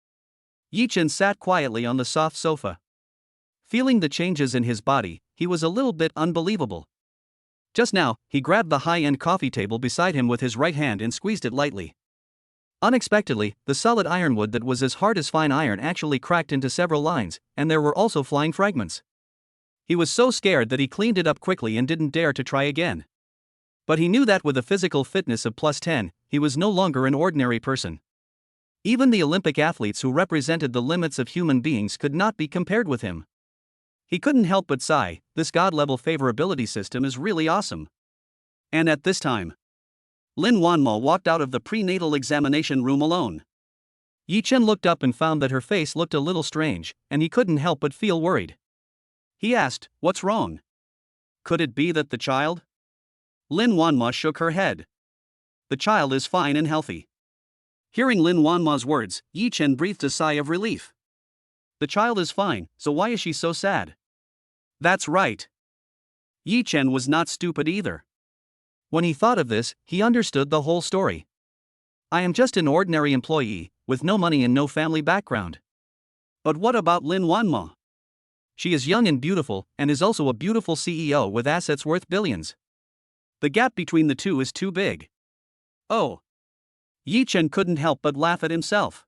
Yichen sat quietly on the soft sofa. Feeling the changes in his body, he was a little bit unbelievable. Just now, he grabbed the high-end coffee table beside him with his right hand and squeezed it lightly. Unexpectedly, the solid ironwood that was as hard as fine iron actually cracked into several lines, and there were also flying fragments. He was so scared that he cleaned it up quickly and didn't dare to try again. But he knew that with a physical fitness of +10, he was no longer an ordinary person. Even the Olympic athletes who represented the limits of human beings could not be compared with him. He couldn't help but sigh, this god-level favorability system is really awesome. And at this time, Lin Wanma walked out of the prenatal examination room alone. Yichen looked up and found that her face looked a little strange, and he couldn't help but feel worried. He asked, "What's wrong? Could it be that the child?" Lin Wanma shook her head. "The child is fine and healthy." Hearing Lin Wanma's words, Yichen breathed a sigh of relief. The child is fine, so why is she so sad? That's right. Yichen was not stupid either. When he thought of this, he understood the whole story. I am just an ordinary employee, with no money and no family background. But what about Lin Wanma? She is young and beautiful, and is also a beautiful CEO with assets worth billions. The gap between the two is too big. Oh. Yichen couldn't help but laugh at himself.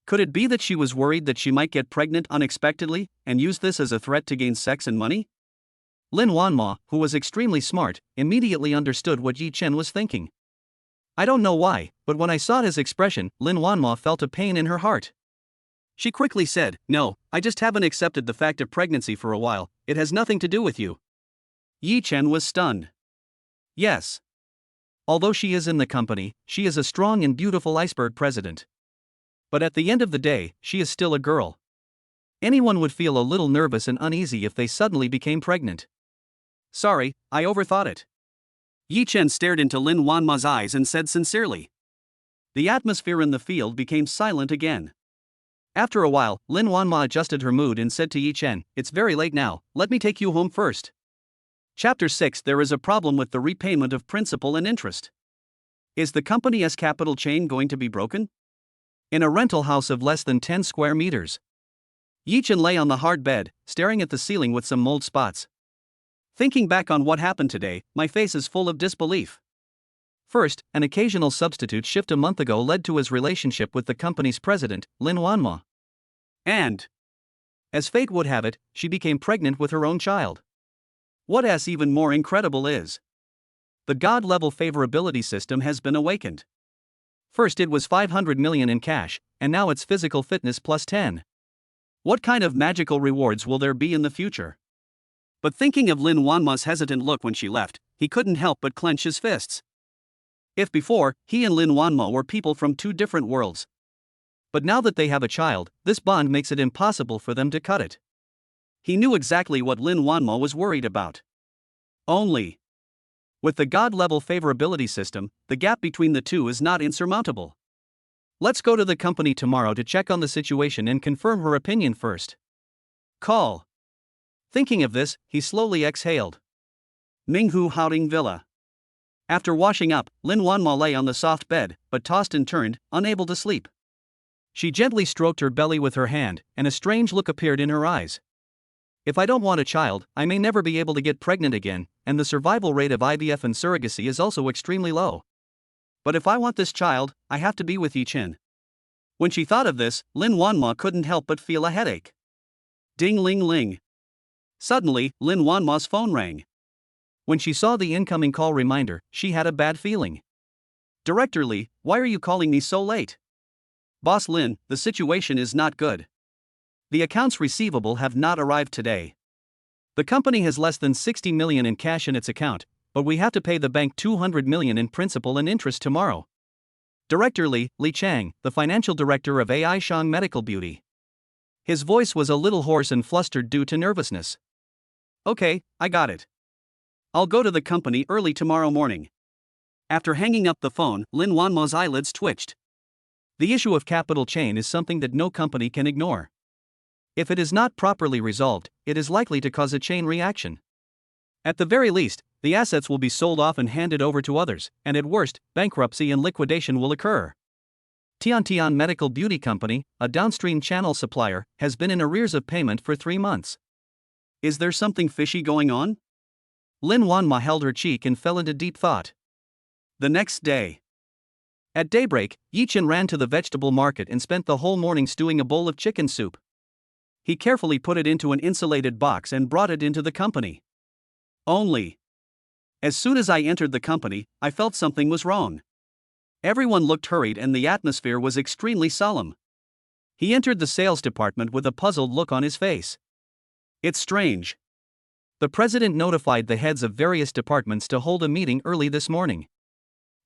Could it be that she was worried that she might get pregnant unexpectedly, and use this as a threat to gain sex and money? Lin Wanma, who was extremely smart, immediately understood what Yichen was thinking. I don't know why, but when I saw his expression, Lin Wanma felt a pain in her heart. She quickly said, "No, I just haven't accepted the fact of pregnancy for a while, it has nothing to do with you." Yichen was stunned. Yes. Although she is in the company, she is a strong and beautiful iceberg president. But at the end of the day, she is still a girl. Anyone would feel a little nervous and uneasy if they suddenly became pregnant. Sorry, I overthought it. Yichen stared into Lin Wanma's eyes and said sincerely. The atmosphere in the field became silent again. After a while, Lin Wanma adjusted her mood and said to Yichen, "It's very late now, let me take you home first." Chapter 6. There is a problem with the repayment of principal and interest. Is the company's capital chain going to be broken? In a rental house of less than 10 square meters. Yichen lay on the hard bed, staring at the ceiling with some mold spots. Thinking back on what happened today, my face is full of disbelief. First, an occasional substitute shift a month ago led to his relationship with the company's president, Lin Wanma. And, as fate would have it, she became pregnant with her own child. What is even more incredible is, the god-level favorability system has been awakened. First it was 500 million in cash, and now it's physical fitness +10. What kind of magical rewards will there be in the future? But thinking of Lin Wanma's hesitant look when she left, he couldn't help but clench his fists. If before, he and Lin Wanma were people from two different worlds. But now that they have a child, this bond makes it impossible for them to cut it. He knew exactly what Lin Wanma was worried about. Only With the God-level favorability system, the gap between the two is not insurmountable. Let's go to the company tomorrow to check on the situation and confirm her opinion first. Call. Thinking of this, he slowly exhaled. Minghu Haoding Villa. After washing up, Lin Wanma lay on the soft bed, but tossed and turned, unable to sleep. She gently stroked her belly with her hand, and a strange look appeared in her eyes. If I don't want a child, I may never be able to get pregnant again, and the survival rate of IVF and surrogacy is also extremely low. But if I want this child, I have to be with Yi Chen. When she thought of this, Lin Wanma couldn't help but feel a headache. Ding ling ling. Suddenly, Lin Wanma's phone rang. When she saw the incoming call reminder, she had a bad feeling. Director Li, why are you calling me so late? Boss Lin, the situation is not good. The accounts receivable have not arrived today. The company has less than 60 million in cash in its account, but we have to pay the bank 200 million in principal and interest tomorrow. Director Li Chang, the financial director of AI Shang Medical Beauty. His voice was a little hoarse and flustered due to nervousness. Okay, I got it. I'll go to the company early tomorrow morning. After hanging up the phone, Lin Wanma's eyelids twitched. The issue of capital chain is something that no company can ignore. If it is not properly resolved, it is likely to cause a chain reaction. At the very least, the assets will be sold off and handed over to others, and at worst, bankruptcy and liquidation will occur. Tian Medical Beauty Company, a downstream channel supplier, has been in arrears of payment for 3 months. Is there something fishy going on? Lin Wanma held her cheek and fell into deep thought. The next day. At daybreak, Yi Chen ran to the vegetable market and spent the whole morning stewing a bowl of chicken soup. He carefully put it into an insulated box and brought it into the company. As soon as I entered the company, I felt something was wrong. Everyone looked hurried and the atmosphere was extremely solemn. He entered the sales department with a puzzled look on his face. It's strange. The president notified the heads of various departments to hold a meeting early this morning.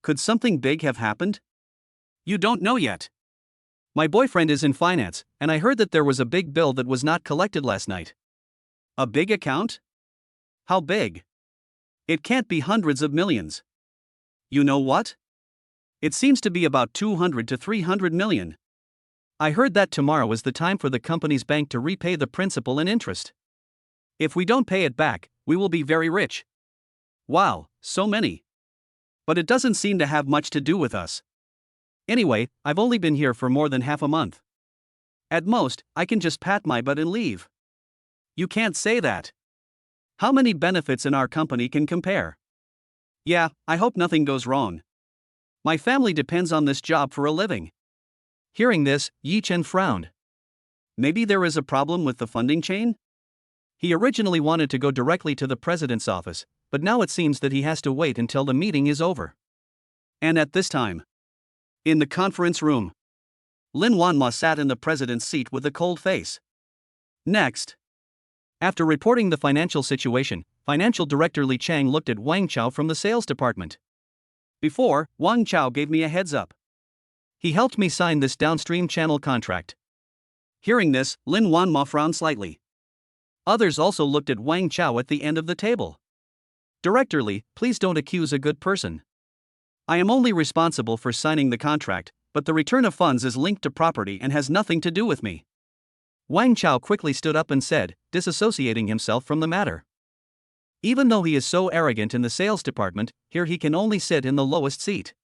Could something big have happened? You don't know yet. My boyfriend is in finance, and I heard that there was a big bill that was not collected last night. A big account? How big? It can't be hundreds of millions. You know what? It seems to be about 200 to 300 million. I heard that tomorrow is the time for the company's bank to repay the principal and interest. If we don't pay it back, we will be very rich. Wow, so many. But it doesn't seem to have much to do with us. Anyway, I've only been here for more than half a month. At most, I can just pat my butt and leave. You can't say that. How many benefits in our company can compare? Yeah, I hope nothing goes wrong. My family depends on this job for a living. Hearing this, Yi Chen frowned. Maybe there is a problem with the funding chain? He originally wanted to go directly to the president's office, but now it seems that he has to wait until the meeting is over. And at this time, in the conference room, Lin Wanma sat in the president's seat with a cold face. Next. After reporting the financial situation, Financial Director Li Chang looked at Wang Chao from the sales department. Before, Wang Chao gave me a heads up. He helped me sign this downstream channel contract. Hearing this, Lin Wanma frowned slightly. Others also looked at Wang Chao at the end of the table. Director Li, please don't accuse a good person. I am only responsible for signing the contract, but the return of funds is linked to property and has nothing to do with me. Wang Chao quickly stood up and said, disassociating himself from the matter. Even though he is so arrogant in the sales department, here he can only sit in the lowest seat.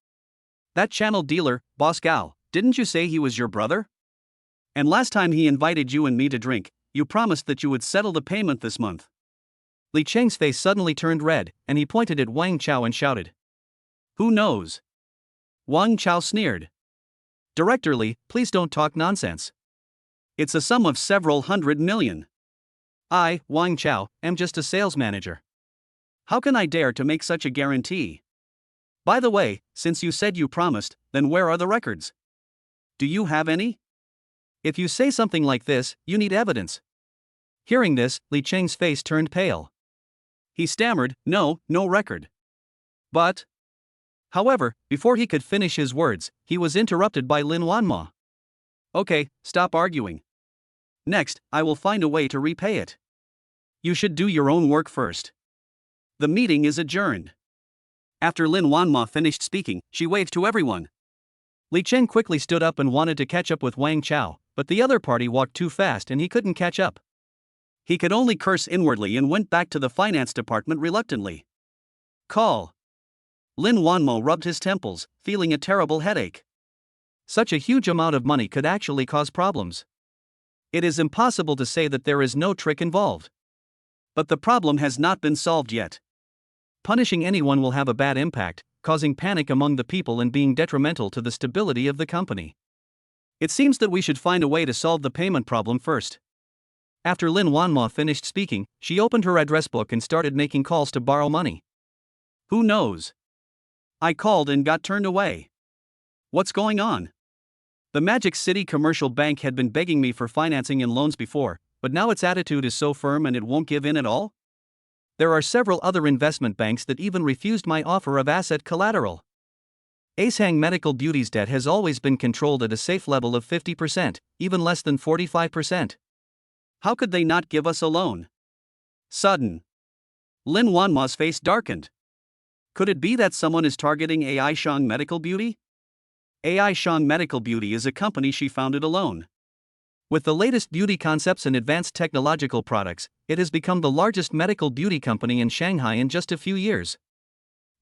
That channel dealer, Boss Gao, didn't you say he was your brother? And last time he invited you and me to drink, you promised that you would settle the payment this month. Li Cheng's face suddenly turned red, and he pointed at Wang Chao and shouted. Who knows? Wang Chao sneered. Director Li, please don't talk nonsense. It's a sum of several hundred million. I, Wang Chao, am just a sales manager. How can I dare to make such a guarantee? By the way, since you said you promised, then where are the records? Do you have any? If you say something like this, you need evidence. Hearing this, Li Cheng's face turned pale. He stammered, no record. But. However, before he could finish his words, he was interrupted by Lin Wanma. Okay, stop arguing. Next, I will find a way to repay it. You should do your own work first. The meeting is adjourned. After Lin Wanma finished speaking, she waved to everyone. Li Chen quickly stood up and wanted to catch up with Wang Chao, but the other party walked too fast and he couldn't catch up. He could only curse inwardly and went back to the finance department reluctantly. Call. Lin Wanmo rubbed his temples, feeling a terrible headache. Such a huge amount of money could actually cause problems. It is impossible to say that there is no trick involved. But the problem has not been solved yet. Punishing anyone will have a bad impact, causing panic among the people and being detrimental to the stability of the company. It seems that we should find a way to solve the payment problem first. After Lin Wanma finished speaking, she opened her address book and started making calls to borrow money. Who knows? I called and got turned away. What's going on? The Magic City Commercial Bank had been begging me for financing and loans before, but now its attitude is so firm and it won't give in at all? There are several other investment banks that even refused my offer of asset collateral. Ashang Medical Beauty's debt has always been controlled at a safe level of 50%, even less than 45%. How could they not give us a loan? Sudden. Lin Wanma's face darkened. Could it be that someone is targeting Ashang Medical Beauty? Ashang Medical Beauty is a company she founded alone. With the latest beauty concepts and advanced technological products, it has become the largest medical beauty company in Shanghai in just a few years.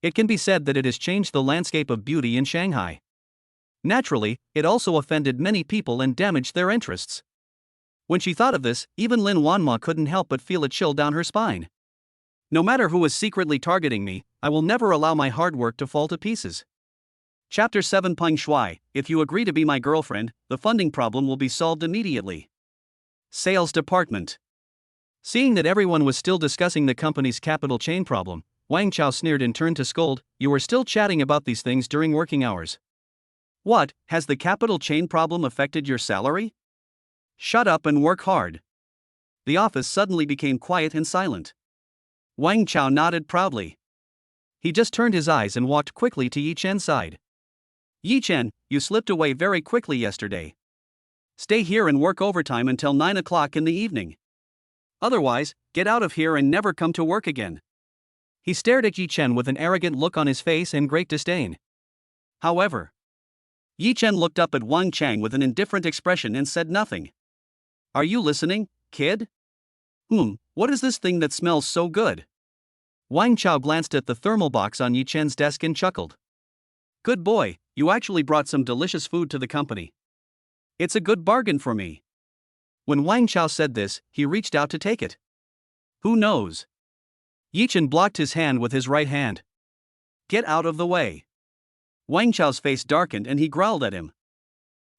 It can be said that it has changed the landscape of beauty in Shanghai. Naturally, it also offended many people and damaged their interests. When she thought of this, even Lin Wanma couldn't help but feel a chill down her spine. No matter who is secretly targeting me, I will never allow my hard work to fall to pieces. Chapter 7 Peng Shui, if you agree to be my girlfriend, the funding problem will be solved immediately. Sales Department. Seeing that everyone was still discussing the company's capital chain problem, Wang Chao sneered and turned to scold, "You are still chatting about these things during working hours. What, has the capital chain problem affected your salary? Shut up and work hard." The office suddenly became quiet and silent. Wang Chao nodded proudly. He just turned his eyes and walked quickly to Yi Chen's side. "Yi Chen, you slipped away very quickly yesterday. Stay here and work overtime until 9 o'clock in the evening. Otherwise, get out of here and never come to work again." He stared at Yi Chen with an arrogant look on his face and great disdain. However, Yi Chen looked up at Wang Chang with an indifferent expression and said nothing. "Are you listening, kid? What is this thing that smells so good?" Wang Chao glanced at the thermal box on Yi Chen's desk and chuckled. "Good boy, you actually brought some delicious food to the company. It's a good bargain for me." When Wang Chao said this, he reached out to take it. "Who knows?" Yi Chen blocked his hand with his right hand. "Get out of the way." Wang Chao's face darkened and he growled at him.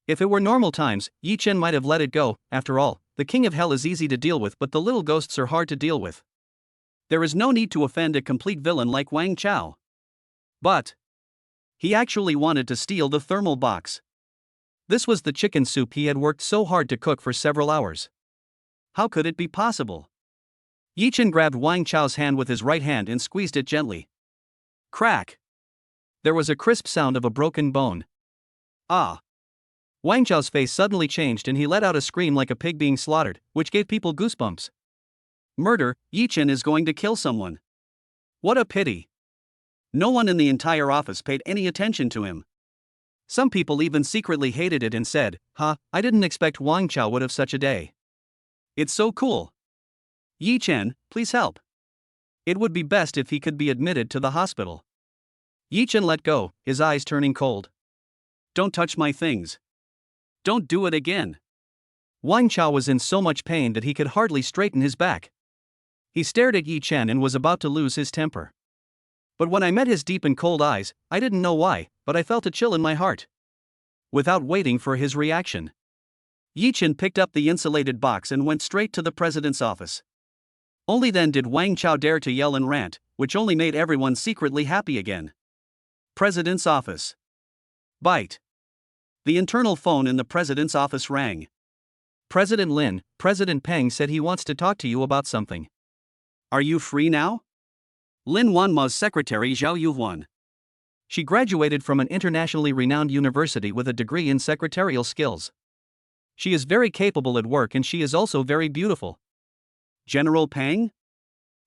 If it were normal times, Yi Chen might have let it go. After all, the king of hell is easy to deal with, but the little ghosts are hard to deal with. There is no need to offend a complete villain like Wang Chao. But he actually wanted to steal the thermal box. This was the chicken soup he had worked so hard to cook for several hours. How could it be possible? Yi Chen grabbed Wang Chao's hand with his right hand and squeezed it gently. Crack! There was a crisp sound of a broken bone. Ah! Wang Chao's face suddenly changed and he let out a scream like a pig being slaughtered, which gave people goosebumps. Murder, Yi Chen is going to kill someone. What a pity. No one in the entire office paid any attention to him. Some people even secretly hated it and said, I didn't expect Wang Chao would have such a day. It's so cool. Yi Chen, please help. It would be best if he could be admitted to the hospital. Yi Chen let go, his eyes turning cold. Don't touch my things. Don't do it again. Wang Chao was in so much pain that he could hardly straighten his back. He stared at Yi Chen and was about to lose his temper. But when I met his deep and cold eyes, I didn't know why, but I felt a chill in my heart. Without waiting for his reaction, Yi Chen picked up the insulated box and went straight to the president's office. Only then did Wang Chao dare to yell and rant, which only made everyone secretly happy again. President's office. Bite. The internal phone in the president's office rang. President Lin, President Peng said he wants to talk to you about something. Are you free now? Lin Wanma's secretary Zhao Yuhuan. She graduated from an internationally renowned university with a degree in secretarial skills. She is very capable at work and she is also very beautiful. General Peng?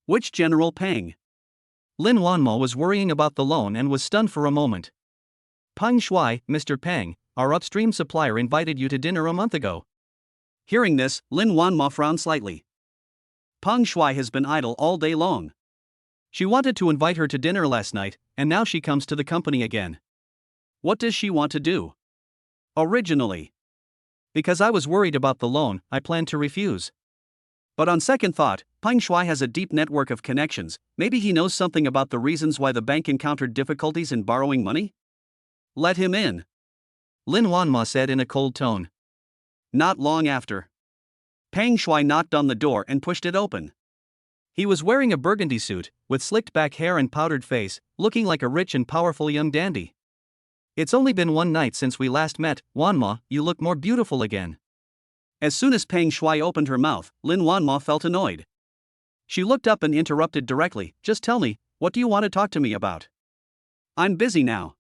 Which General Peng? Lin Wanmo was worrying about the loan and was stunned for a moment. Peng Shuai, Mr. Peng, our upstream supplier invited you to dinner a month ago. Hearing this, Lin Wanmo frowned slightly. Peng Shuai has been idle all day long. She wanted to invite her to dinner last night, and now she comes to the company again. What does she want to do? Originally, because I was worried about the loan, I planned to refuse. But on second thought, Peng Shuai has a deep network of connections. Maybe he knows something about the reasons why the bank encountered difficulties in borrowing money? Let him in, Lin Wanmo said in a cold tone. Not long after, Peng Shuai knocked on the door and pushed it open. He was wearing a burgundy suit, with slicked back hair and powdered face, looking like a rich and powerful young dandy. It's only been one night since we last met, Wanmo, you look more beautiful again. As soon as Peng Shuai opened her mouth, Lin Wanmo felt annoyed. She looked up and interrupted directly, just tell me, what do you want to talk to me about? I'm busy now.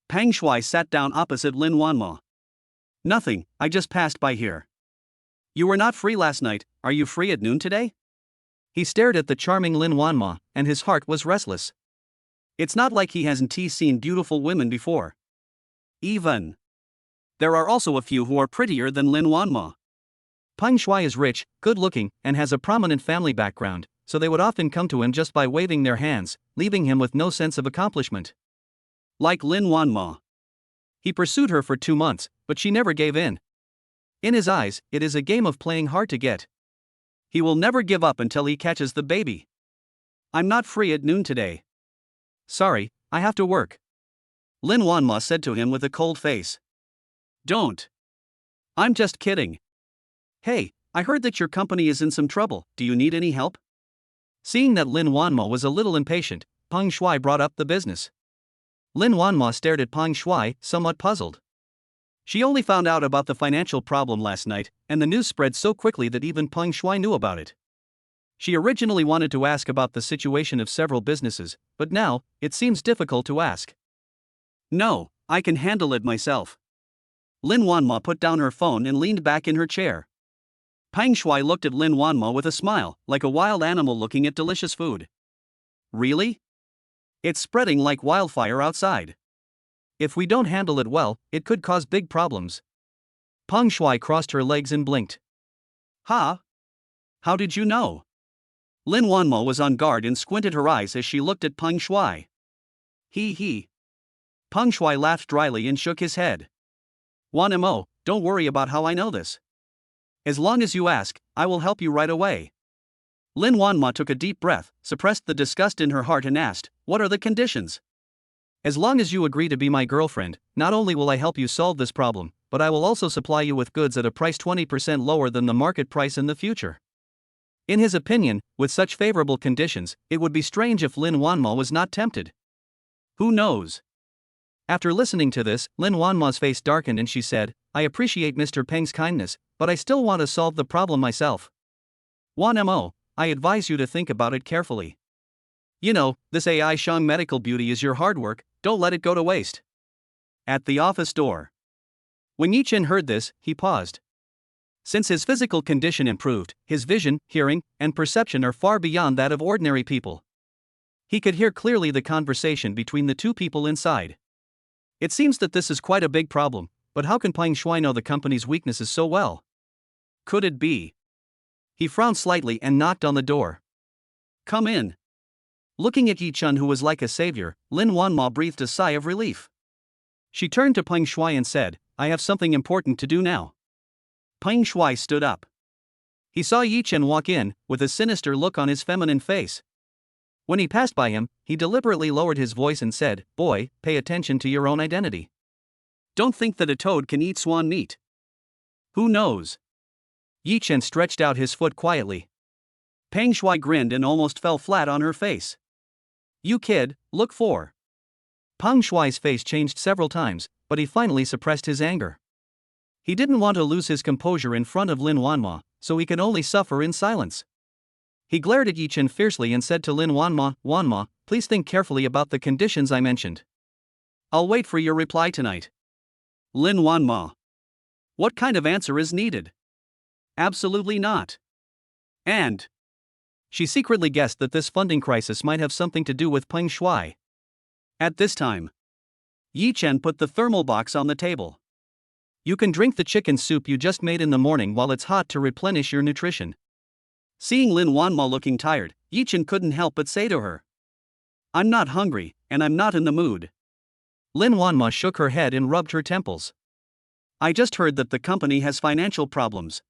Peng Shuai sat down opposite Lin Wanmo. Nothing, I just passed by here. You were not free last night, are you free at noon today? He stared at the charming Lin Wanmo, and his heart was restless. It's not like he hasn't seen beautiful women before. Even. There are also a few who are prettier than Lin Wanmo. Peng Shuai is rich, good-looking, and has a prominent family background, so they would often come to him just by waving their hands, leaving him with no sense of accomplishment. Like Lin Wanmo. He pursued her for 2 months, but she never gave in. In his eyes, it is a game of playing hard to get. He will never give up until he catches the baby. I'm not free at noon today. Sorry, I have to work, Lin Wanmo said to him with a cold face. Don't. I'm just kidding. Hey, I heard that your company is in some trouble, do you need any help? Seeing that Lin Wanmo was a little impatient, Peng Shuai brought up the business. Lin Wanmo stared at Peng Shuai, somewhat puzzled. She only found out about the financial problem last night, and the news spread so quickly that even Peng Shuai knew about it. She originally wanted to ask about the situation of several businesses, but now, it seems difficult to ask. No, I can handle it myself. Lin Wanmo put down her phone and leaned back in her chair. Peng Shuai looked at Lin Wanmo with a smile, like a wild animal looking at delicious food. Really? It's spreading like wildfire outside. If we don't handle it well, it could cause big problems. Peng Shuai crossed her legs and blinked. Ha? How did you know? Lin Wanmo was on guard and squinted her eyes as she looked at Peng Shuai. He. Peng Shuai laughed dryly and shook his head. Wanmo, don't worry about how I know this. As long as you ask, I will help you right away. Lin Wanmo took a deep breath, suppressed the disgust in her heart and asked, what are the conditions? As long as you agree to be my girlfriend, not only will I help you solve this problem, but I will also supply you with goods at a price 20% lower than the market price in the future. In his opinion, with such favorable conditions, it would be strange if Lin Wanmo was not tempted. Who knows? After listening to this, Lin Wanmo's face darkened and she said, I appreciate Mr. Peng's kindness, but I still want to solve the problem myself. Wanmo, I advise you to think about it carefully. You know, this AI Shang medical beauty is your hard work, don't let it go to waste. At the office door. When Yichen heard this, he paused. Since his physical condition improved, his vision, hearing, and perception are far beyond that of ordinary people. He could hear clearly the conversation between the two people inside. It seems that this is quite a big problem, but how can Peng Shuai know the company's weaknesses so well? Could it be? He frowned slightly and knocked on the door. Come in. Looking at Yichen, who was like a savior, Lin Wanmo breathed a sigh of relief. She turned to Peng Shuai and said, I have something important to do now. Peng Shuai stood up. He saw Yichen walk in, with a sinister look on his feminine face. When he passed by him, he deliberately lowered his voice and said, Boy, pay attention to your own identity. Don't think that a toad can eat swan meat. Who knows? Yichen stretched out his foot quietly. Peng Shuai grinned and almost fell flat on her face. You kid, look for. Peng Shuai's face changed several times, but he finally suppressed his anger. He didn't want to lose his composure in front of Lin Wanmo, so he could only suffer in silence. He glared at Yichen fiercely and said to Lin Wanmo, Wanmo, please think carefully about the conditions I mentioned. I'll wait for your reply tonight. Lin Wanmo. What kind of answer is needed? Absolutely not. And She secretly guessed that this funding crisis might have something to do with Peng Shuai. At this time, Yi Chen put the thermal box on the table. You can drink the chicken soup you just made in the morning while it's hot to replenish your nutrition. Seeing Lin Wanma looking tired, Yi Chen couldn't help but say to her, I'm not hungry, and I'm not in the mood. Lin Wanma shook her head and rubbed her temples. I just heard that the company has financial problems.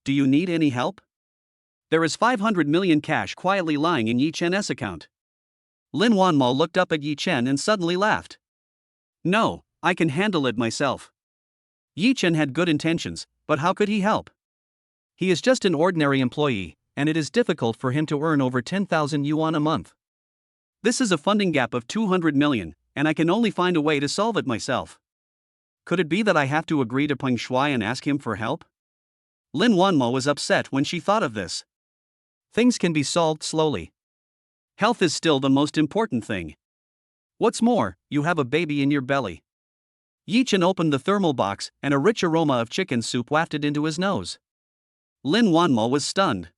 Do you need any help? There is 500 million cash quietly lying in Yi Chen's account. Lin Wanma looked up at Yi Chen and suddenly laughed. No, I can handle it myself. Yi Chen had good intentions, but how could he help? He is just an ordinary employee, and it is difficult for him to earn over 10,000 yuan a month. This is a funding gap of 200 million, and I can only find a way to solve it myself. Could it be that I have to agree to Peng Shuai and ask him for help? Lin Wanma was upset when she thought of this. Things can be solved slowly. Health is still the most important thing. What's more, you have a baby in your belly. Yi Chen opened the thermal box, and a rich aroma of chicken soup wafted into his nose. Lin Wanma was stunned.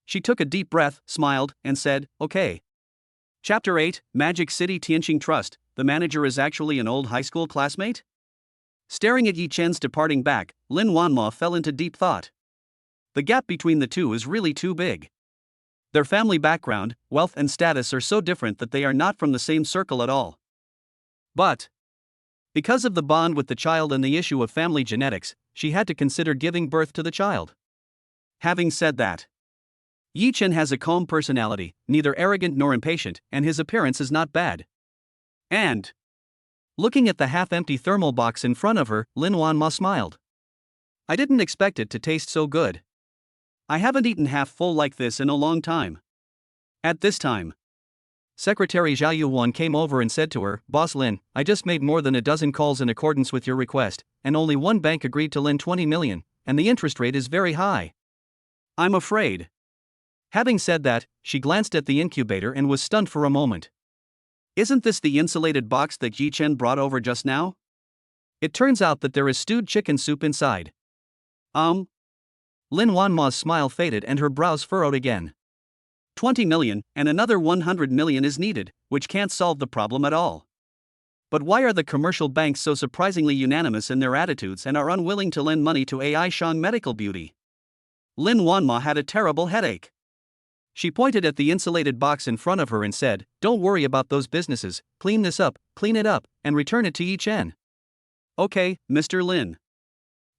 She took a deep breath, smiled, and said, okay. Chapter 8, Magic City Tianqing Trust, the manager is actually an old high school classmate? Staring at Yi Chen's departing back, Lin Wanma fell into deep thought. The gap between the two is really too big. Their family background, wealth and status are so different that they are not from the same circle at all. But because of the bond with the child and the issue of family genetics, she had to consider giving birth to the child. Having said that, Yi Chen has a calm personality, neither arrogant nor impatient, and his appearance is not bad. And looking at the half-empty thermal box in front of her, Lin Wanma smiled. I didn't expect it to taste so good. I haven't eaten half full like this in a long time. At this time, Secretary Zhao Yuan came over and said to her, Boss Lin, I just made more than a dozen calls in accordance with your request, and only one bank agreed to lend 20 million, and the interest rate is very high. I'm afraid. Having said that, she glanced at the incubator and was stunned for a moment. Isn't this the insulated box that Yi Chen brought over just now? It turns out that there is stewed chicken soup inside. Lin Wanma's smile faded and her brows furrowed again. 20 million, and another 100 million is needed, which can't solve the problem at all. But why are the commercial banks so surprisingly unanimous in their attitudes and are unwilling to lend money to AI Shang Medical Beauty? Lin Wanma had a terrible headache. She pointed at the insulated box in front of her and said, Don't worry about those businesses, clean it up, and return it to Yi Chen. Okay, Mr. Lin.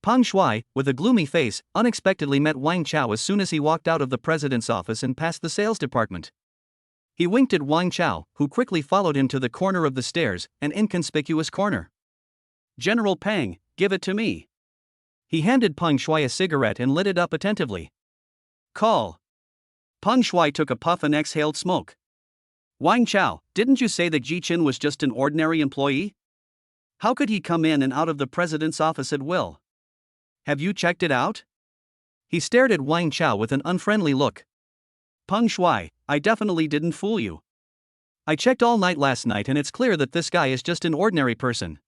Peng Shuai, with a gloomy face, unexpectedly met Wang Chao as soon as he walked out of the president's office and passed the sales department. He winked at Wang Chao, who quickly followed him to the corner of the stairs, an inconspicuous corner. General Peng, give it to me. He handed Peng Shuai a cigarette and lit it up attentively. Call. Peng Shuai took a puff and exhaled smoke. Wang Chao, didn't you say that Yi Chen was just an ordinary employee? How could he come in and out of the president's office at will? Have you checked it out? He stared at Wang Chao with an unfriendly look. Peng Shuai, I definitely didn't fool you. I checked all night last night and it's clear that this guy is just an ordinary person.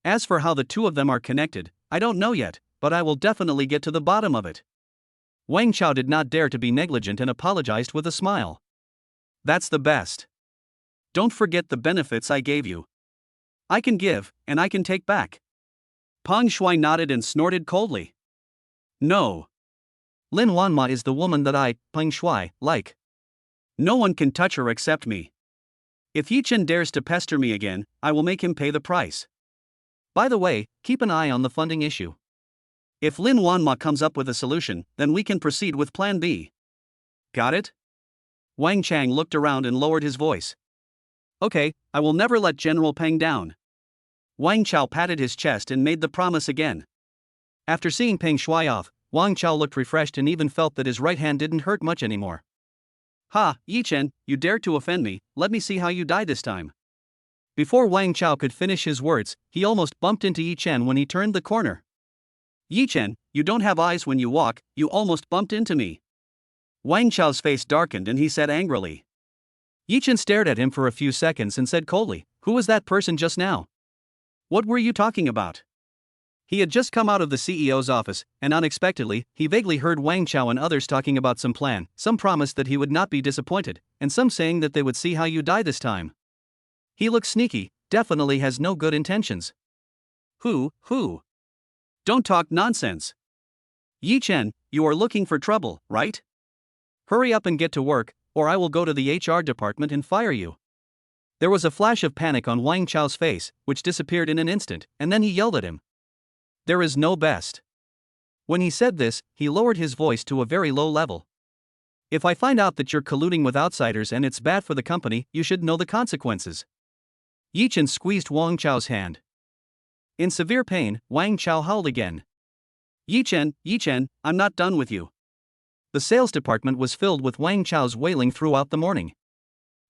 As for how the two of them are connected, I don't know yet, but I will definitely get to the bottom of it. Wang Chao did not dare to be negligent and apologized with a smile. That's the best. Don't forget the benefits I gave you. I can give, and I can take back. Peng Shuai nodded and snorted coldly. No. Lin Wanma is the woman that I, Peng Shuai, like. No one can touch her except me. If Yi Chen dares to pester me again, I will make him pay the price. By the way, keep an eye on the funding issue. If Lin Wanma comes up with a solution, then we can proceed with Plan B. Got it? Wang Chang looked around and lowered his voice. Okay, I will never let General Peng down. Wang Chao patted his chest and made the promise again. After seeing Peng Shuai off, Wang Chao looked refreshed and even felt that his right hand didn't hurt much anymore. Ha, Yi Chen, you dared to offend me, let me see how you die this time. Before Wang Chao could finish his words, he almost bumped into Yi Chen when he turned the corner. Yi Chen, you don't have eyes when you walk, you almost bumped into me. Wang Chao's face darkened and he said angrily. Yi Chen stared at him for a few seconds and said coldly, Who was that person just now? What were you talking about? He had just come out of the CEO's office, and unexpectedly, he vaguely heard Wang Chao and others talking about some plan. Some promised that he would not be disappointed, and some saying that they would see how you die this time. He looks sneaky, definitely has no good intentions. Who? Don't talk nonsense. Yi Chen, you are looking for trouble, right? Hurry up and get to work, or I will go to the HR department and fire you. There was a flash of panic on Wang Chao's face, which disappeared in an instant, and then he yelled at him. There is no best. When he said this, he lowered his voice to a very low level. If I find out that you're colluding with outsiders and it's bad for the company, you should know the consequences. Yi Chen squeezed Wang Chao's hand. In severe pain, Wang Chao howled again. Yi Chen, I'm not done with you. The sales department was filled with Wang Chao's wailing throughout the morning.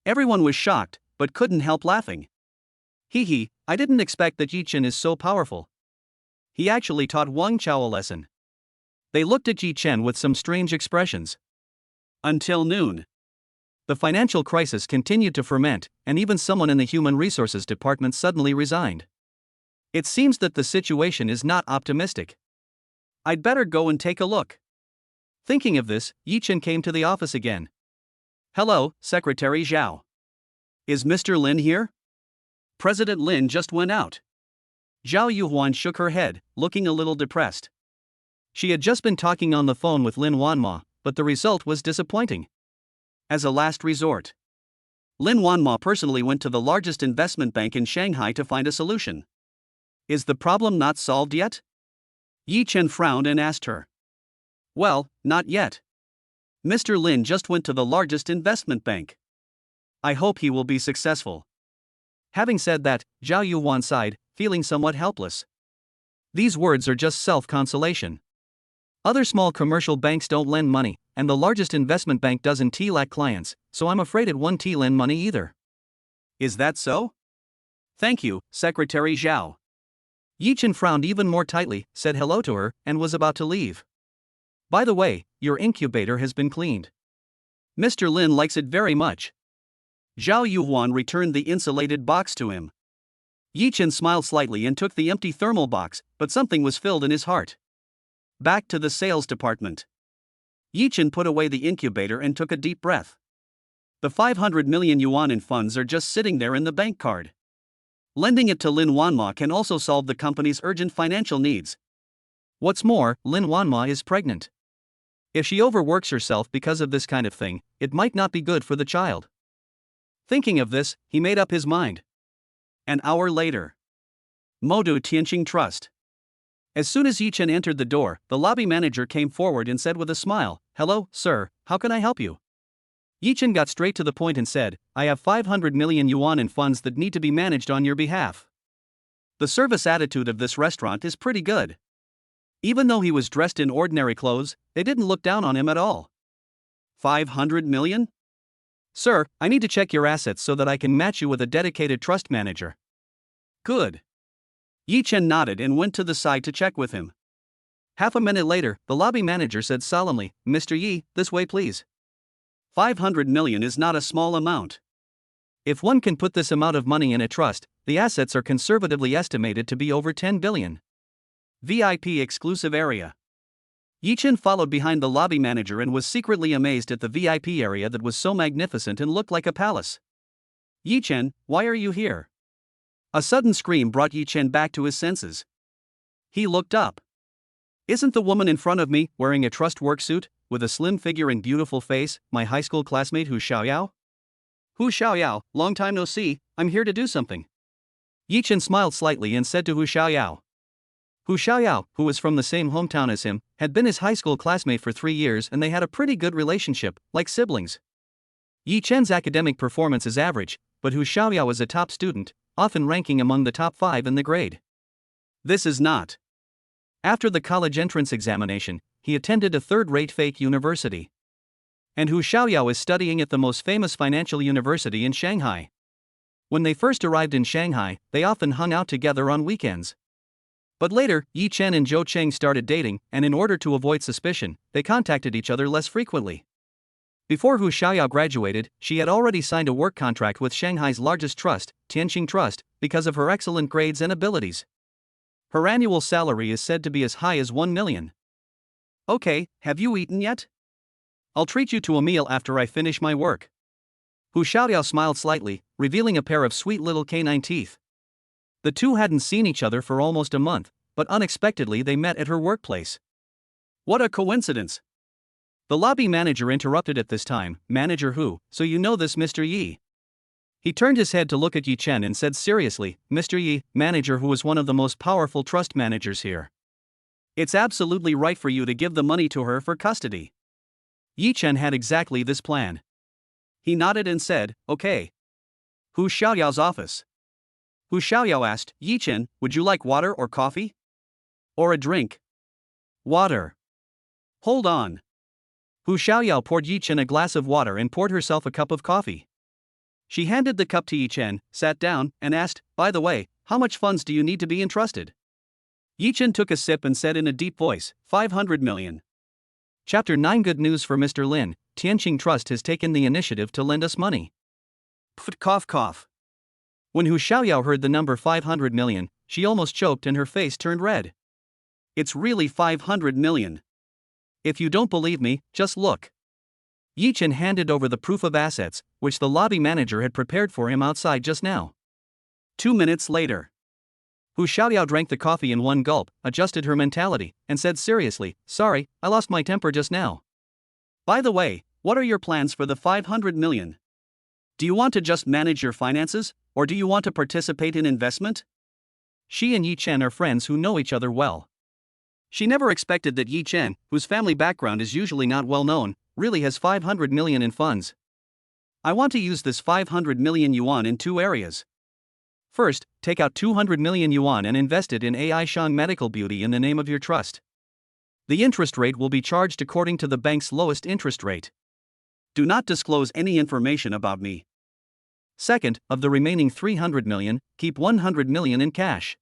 Everyone was shocked, but couldn't help laughing. I didn't expect that Yi Chen is so powerful. He actually taught Wang Chao a lesson. They looked at Yi Chen with some strange expressions. Until noon. The financial crisis continued to ferment, and even someone in the human resources department suddenly resigned. It seems that the situation is not optimistic. I'd better go and take a look. Thinking of this, Yi Chen came to the office again. Hello, Secretary Zhao. Is Mr. Lin here? President Lin just went out. Zhao Yuhuan shook her head, looking a little depressed. She had just been talking on the phone with Lin Wanma, but the result was disappointing. As a last resort, Lin Wanma personally went to the largest investment bank in Shanghai to find a solution. Is the problem not solved yet? Yi Chen frowned and asked her. Well, not yet. Mr. Lin just went to the largest investment bank. I hope he will be successful. Having said that, Zhao Yuhuan sighed, feeling somewhat helpless. These words are just self-consolation. Other small commercial banks don't lend money, and the largest investment bank doesn't lack clients, so I'm afraid it won't lend money either. Is that so? Thank you, Secretary Zhao. Yi Chen frowned even more tightly, said hello to her, and was about to leave. By the way, your incubator has been cleaned. Mr. Lin likes it very much. Zhao Yuhuan returned the insulated box to him. Yi Chen smiled slightly and took the empty thermal box, but something was filled in his heart. Back to the sales department. Yi Chen put away the incubator and took a deep breath. The 500 million yuan in funds are just sitting there in the bank card. Lending it to Lin Wanma can also solve the company's urgent financial needs. What's more, Lin Wanma is pregnant. If she overworks herself because of this kind of thing, it might not be good for the child. Thinking of this, he made up his mind. An hour later. Modu Tianqing Trust. As soon as Yi Chen entered the door, the lobby manager came forward and said with a smile, Hello, sir, how can I help you? Yi Chen got straight to the point and said, I have 500 million yuan in funds that need to be managed on your behalf. The service attitude of this restaurant is pretty good. Even though he was dressed in ordinary clothes, they didn't look down on him at all. 500 million? Sir, I need to check your assets so that I can match you with a dedicated trust manager. Good. Yi Chen nodded and went to the side to check with him. Half a minute later, the lobby manager said solemnly, Mr. Yi, this way please. 500 million is not a small amount. If one can put this amount of money in a trust, the assets are conservatively estimated to be over 10 billion. VIP exclusive area. Yi Chen followed behind the lobby manager and was secretly amazed at the VIP area that was so magnificent and looked like a palace. Yi Chen, why are you here? A sudden scream brought Yi Chen back to his senses. He looked up. Isn't the woman in front of me, wearing a trust work suit, with a slim figure and beautiful face, my high school classmate Hu Xiaoyao? Hu Xiaoyao, long time no see, I'm here to do something. Yi Chen smiled slightly and said to Hu Xiaoyao. Hu Xiaoyao, who was from the same hometown as him, had been his high school classmate for 3 years and they had a pretty good relationship, like siblings. Yi Chen's academic performance is average, but Hu Xiaoyao is a top student, often ranking among the top 5 in the grade. This is not. After the college entrance examination, he attended a third-rate fake university. And Hu Xiaoyao is studying at the most famous financial university in Shanghai. When they first arrived in Shanghai, they often hung out together on weekends. But later, Yi Chen and Zhou Cheng started dating, and in order to avoid suspicion, they contacted each other less frequently. Before Hu Xiaoyao graduated, she had already signed a work contract with Shanghai's largest trust, Tianqing Trust, because of her excellent grades and abilities. Her annual salary is said to be as high as 1 million. Okay, have you eaten yet? I'll treat you to a meal after I finish my work. Hu Xiaoyao smiled slightly, revealing a pair of sweet little canine teeth. The two hadn't seen each other for almost a month, but unexpectedly they met at her workplace. What a coincidence! The lobby manager interrupted at this time. Manager Hu, so you know this Mr. Yi? He turned his head to look at Yi Chen and said seriously, Mr. Yi, manager who is one of the most powerful trust managers here. It's absolutely right for you to give the money to her for custody. Yi Chen had exactly this plan. He nodded and said, okay. Hu Xiaoyao's office. Hu Xiaoyao asked, Yi Chen, would you like water or coffee? Or a drink? Water. Hold on. Hu Xiaoyao poured Yi Chen a glass of water and poured herself a cup of coffee. She handed the cup to Yi Chen, sat down, and asked, by the way, how much funds do you need to be entrusted? Yi Chen took a sip and said in a deep voice, 500 million. Chapter 9 Good news for Mr. Lin, Tianqing Trust has taken the initiative to lend us money. Pft cough cough. When Hu Xiaoyao heard the number 500 million, she almost choked and her face turned red. It's really 500 million. If you don't believe me, just look. Yi Chen handed over the proof of assets, which the lobby manager had prepared for him outside just now. 2 minutes later. Hu Xiaoyao drank the coffee in one gulp, adjusted her mentality, and said seriously, sorry, I lost my temper just now. By the way, what are your plans for the 500 million? Do you want to just manage your finances, or do you want to participate in investment? She and Yi Chen are friends who know each other well. She never expected that Yi Chen, whose family background is usually not well known, really has 500 million in funds. I want to use this 500 million yuan in two areas. First, take out 200 million yuan and invest it in AI Shang Medical Beauty in the name of your trust. The interest rate will be charged according to the bank's lowest interest rate. Do not disclose any information about me. Second, of the remaining 300 million, keep 100 million in cash.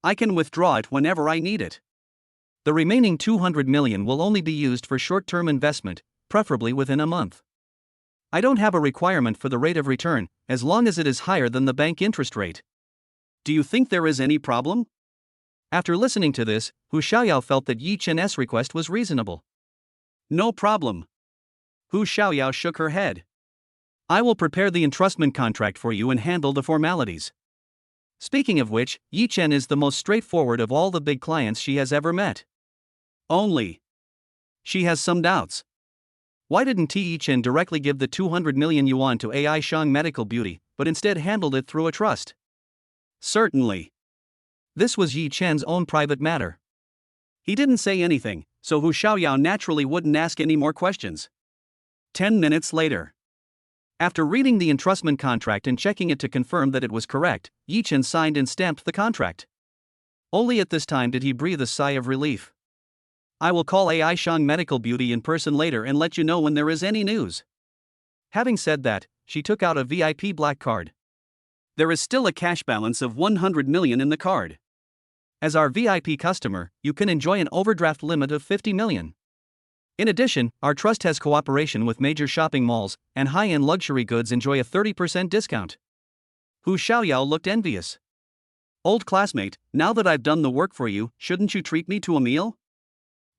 I can withdraw it whenever I need it. The remaining 200 million will only be used for short-term investment, preferably within a month. I don't have a requirement for the rate of return, as long as it is higher than the bank interest rate. Do you think there is any problem? After listening to this, Hu Xiaoyao felt that Yi Chen's request was reasonable. No problem. Hu Xiaoyao shook her head. I will prepare the entrustment contract for you and handle the formalities. Speaking of which, Yi Chen is the most straightforward of all the big clients she has ever met. Only. She has some doubts. Why didn't Yi Chen directly give the 200 million yuan to AI Shang Medical Beauty, but instead handled it through a trust? Certainly. This was Yi Chen's own private matter. He didn't say anything, so Hu Xiaoyao naturally wouldn't ask any more questions. 10 minutes later. After reading the entrustment contract and checking it to confirm that it was correct, Yi Chen signed and stamped the contract. Only at this time did he breathe a sigh of relief. I will call AI Shang Medical Beauty in person later and let you know when there is any news. Having said that, she took out a VIP black card. There is still a cash balance of 100 million in the card. As our VIP customer, you can enjoy an overdraft limit of 50 million. In addition, our trust has cooperation with major shopping malls, and high-end luxury goods enjoy a 30% discount. Hu Xiaoyao looked envious. Old classmate, now that I've done the work for you, shouldn't you treat me to a meal?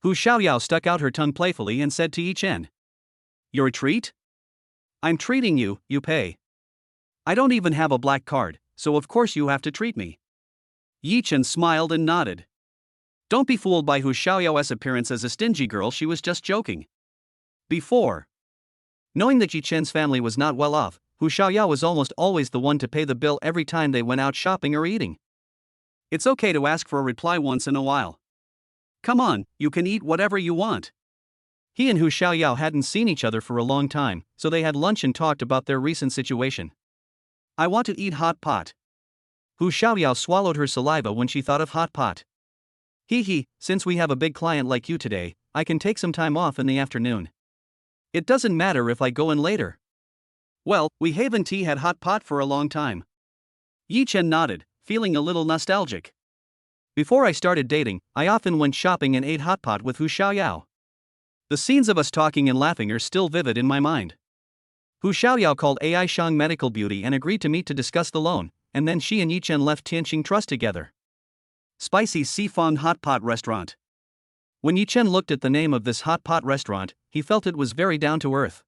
Hu Xiaoyao stuck out her tongue playfully and said to Yi Chen. Your treat? I'm treating you, you pay. I don't even have a black card, so of course you have to treat me. Yi Chen smiled and nodded. Don't be fooled by Hu Xiaoyao's appearance as a stingy girl, she was just joking. Before. Knowing that Yi Chen's family was not well off, Hu Xiaoyao was almost always the one to pay the bill every time they went out shopping or eating. It's okay to ask for a reply once in a while. Come on, you can eat whatever you want. He and Hu Xiaoyao hadn't seen each other for a long time, so they had lunch and talked about their recent situation. I want to eat hot pot. Hu Xiaoyao swallowed her saliva when she thought of hot pot. Since we have a big client like you today, I can take some time off in the afternoon. It doesn't matter if I go in later. Well, we haven't had hot pot for a long time. Yi Chen nodded, feeling a little nostalgic. Before I started dating, I often went shopping and ate hot pot with Hu Xiaoyao. The scenes of us talking and laughing are still vivid in my mind. Hu Xiaoyao called AI Shang Medical Beauty and agreed to meet to discuss the loan, and then she and Yi Chen left Tianqing Trust together. Spicy Seafong Hot Pot Restaurant. When Yi Chen looked at the name of this hot pot restaurant, he felt it was very down to earth.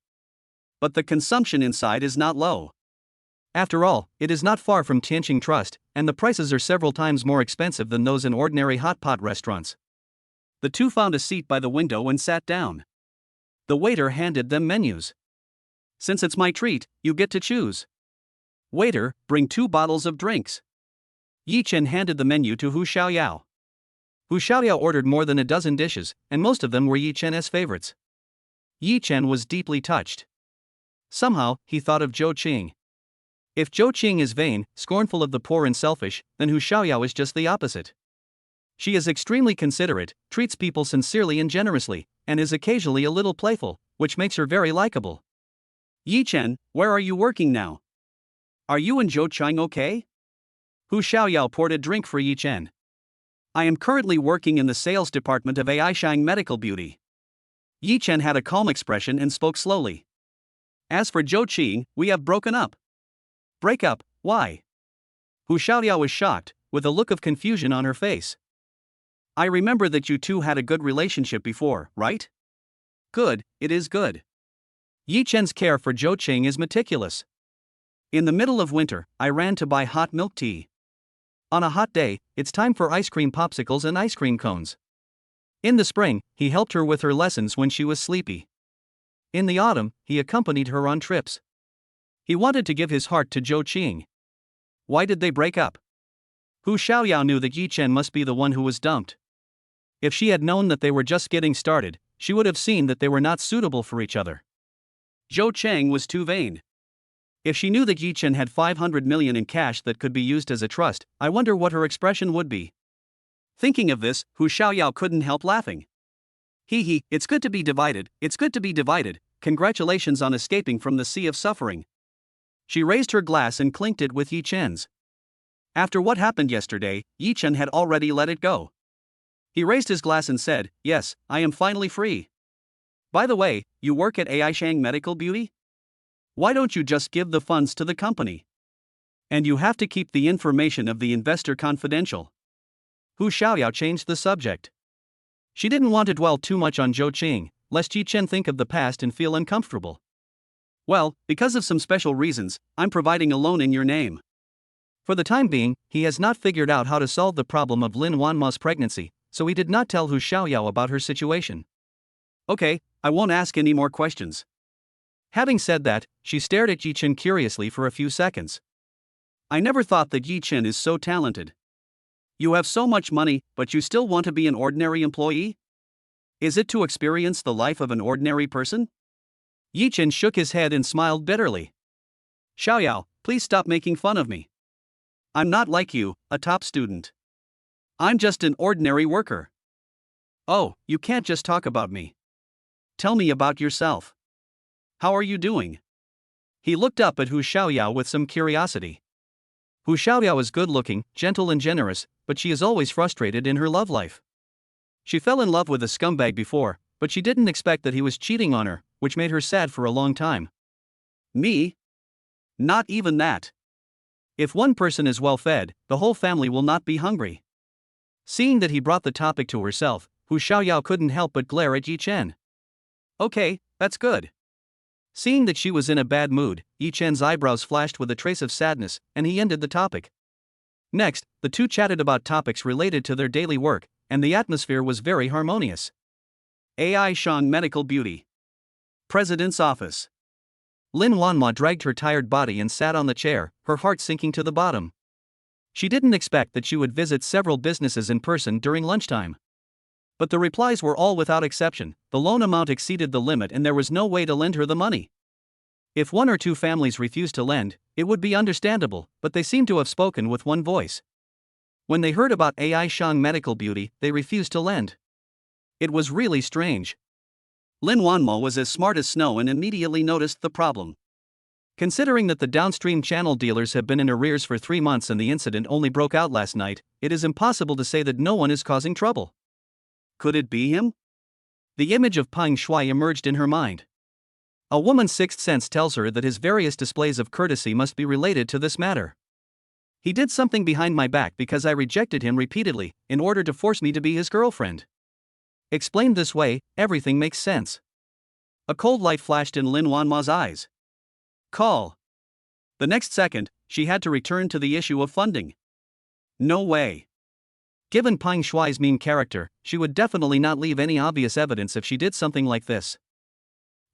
But the consumption inside is not low. After all, it is not far from Tianqing Trust, and the prices are several times more expensive than those in ordinary hot pot restaurants. The two found a seat by the window and sat down. The waiter handed them menus. Since it's my treat, you get to choose. Waiter, bring 2 bottles of drinks. Yi Chen handed the menu to Hu Xiaoyao. Hu Xiaoyao ordered more than a dozen dishes, and most of them were Yi Chen's favorites. Yi Chen was deeply touched. Somehow, he thought of Zhou Qing. If Zhou Qing is vain, scornful of the poor and selfish, then Hu Xiaoyao is just the opposite. She is extremely considerate, treats people sincerely and generously, and is occasionally a little playful, which makes her very likable. Yi Chen, where are you working now? Are you and Zhou Qing okay? Hu Xiaoyao poured a drink for Yi Chen. I am currently working in the sales department of Aishang Medical Beauty. Yi Chen had a calm expression and spoke slowly. As for Zhou Qing, we have broken up. Break up, why? Hu Xiaoyao was shocked, with a look of confusion on her face. I remember that you two had a good relationship before, right? Good, it is good. Yi Chen's care for Zhou Qing is meticulous. In the middle of winter, I ran to buy hot milk tea. On a hot day, it's time for ice cream popsicles and ice cream cones. In the spring, he helped her with her lessons when she was sleepy. In the autumn, he accompanied her on trips. He wanted to give his heart to Zhou Qing. Why did they break up? Hu Xiaoyao knew that Yi Chen must be the one who was dumped. If she had known that they were just getting started, she would have seen that they were not suitable for each other. Zhou Qing was too vain. If she knew that Yi Chen had 500 million in cash that could be used as a trust, I wonder what her expression would be. Thinking of this, Hu Xiaoyao couldn't help laughing. Hee, it's good to be divided, it's good to be divided, congratulations on escaping from the sea of suffering. She raised her glass and clinked it with Yi Chen's. After what happened yesterday, Yi Chen had already let it go. He raised his glass and said, yes, I am finally free. By the way, you work at Aishang Medical Beauty? Why don't you just give the funds to the company? And you have to keep the information of the investor confidential. Hu Xiaoyao changed the subject. She didn't want to dwell too much on Zhou Qing, lest Yi Chen think of the past and feel uncomfortable. Well, because of some special reasons, I'm providing a loan in your name. For the time being, he has not figured out how to solve the problem of Lin Wanma's pregnancy, so he did not tell Hu Xiaoyao about her situation. Okay, I won't ask any more questions. Having said that, she stared at Yi Chen curiously for a few seconds. I never thought that Yi Chen is so talented. You have so much money, but you still want to be an ordinary employee? Is it to experience the life of an ordinary person? Yi Chen shook his head and smiled bitterly. Xiaoyao, please stop making fun of me. I'm not like you, a top student. I'm just an ordinary worker. Oh, you can't just talk about me. Tell me about yourself. How are you doing? He looked up at Hu Xiaoyao with some curiosity. Hu Xiaoyao is good-looking, gentle and generous, but she is always frustrated in her love life. She fell in love with a scumbag before, but she didn't expect that he was cheating on her, which made her sad for a long time. Me? Not even that. If one person is well-fed, the whole family will not be hungry. Seeing that he brought the topic to herself, Hu Xiaoyao couldn't help but glare at Yi Chen. Okay, that's good. Seeing that she was in a bad mood, Yi Chen's eyebrows flashed with a trace of sadness, and he ended the topic. Next, the two chatted about topics related to their daily work, and the atmosphere was very harmonious. Aishang Medical Beauty. President's Office. Lin Wanma dragged her tired body and sat on the chair, her heart sinking to the bottom. She didn't expect that she would visit several businesses in person during lunchtime. But the replies were all without exception, the loan amount exceeded the limit and there was no way to lend her the money. If one or two families refused to lend, it would be understandable, but they seemed to have spoken with one voice. When they heard about Aishang Medical Beauty, they refused to lend. It was really strange. Lin Wanmo was as smart as snow and immediately noticed the problem. Considering that the downstream channel dealers have been in arrears for 3 months and the incident only broke out last night, it is impossible to say that no one is causing trouble. Could it be him? The image of Peng Shuai emerged in her mind. A woman's sixth sense tells her that his various displays of courtesy must be related to this matter. He did something behind my back because I rejected him repeatedly, in order to force me to be his girlfriend. Explained this way, everything makes sense. A cold light flashed in Lin Wanma's eyes. Call. The next second, she had to return to the issue of funding. No way. Given Peng Shuai's mean character, she would definitely not leave any obvious evidence if she did something like this.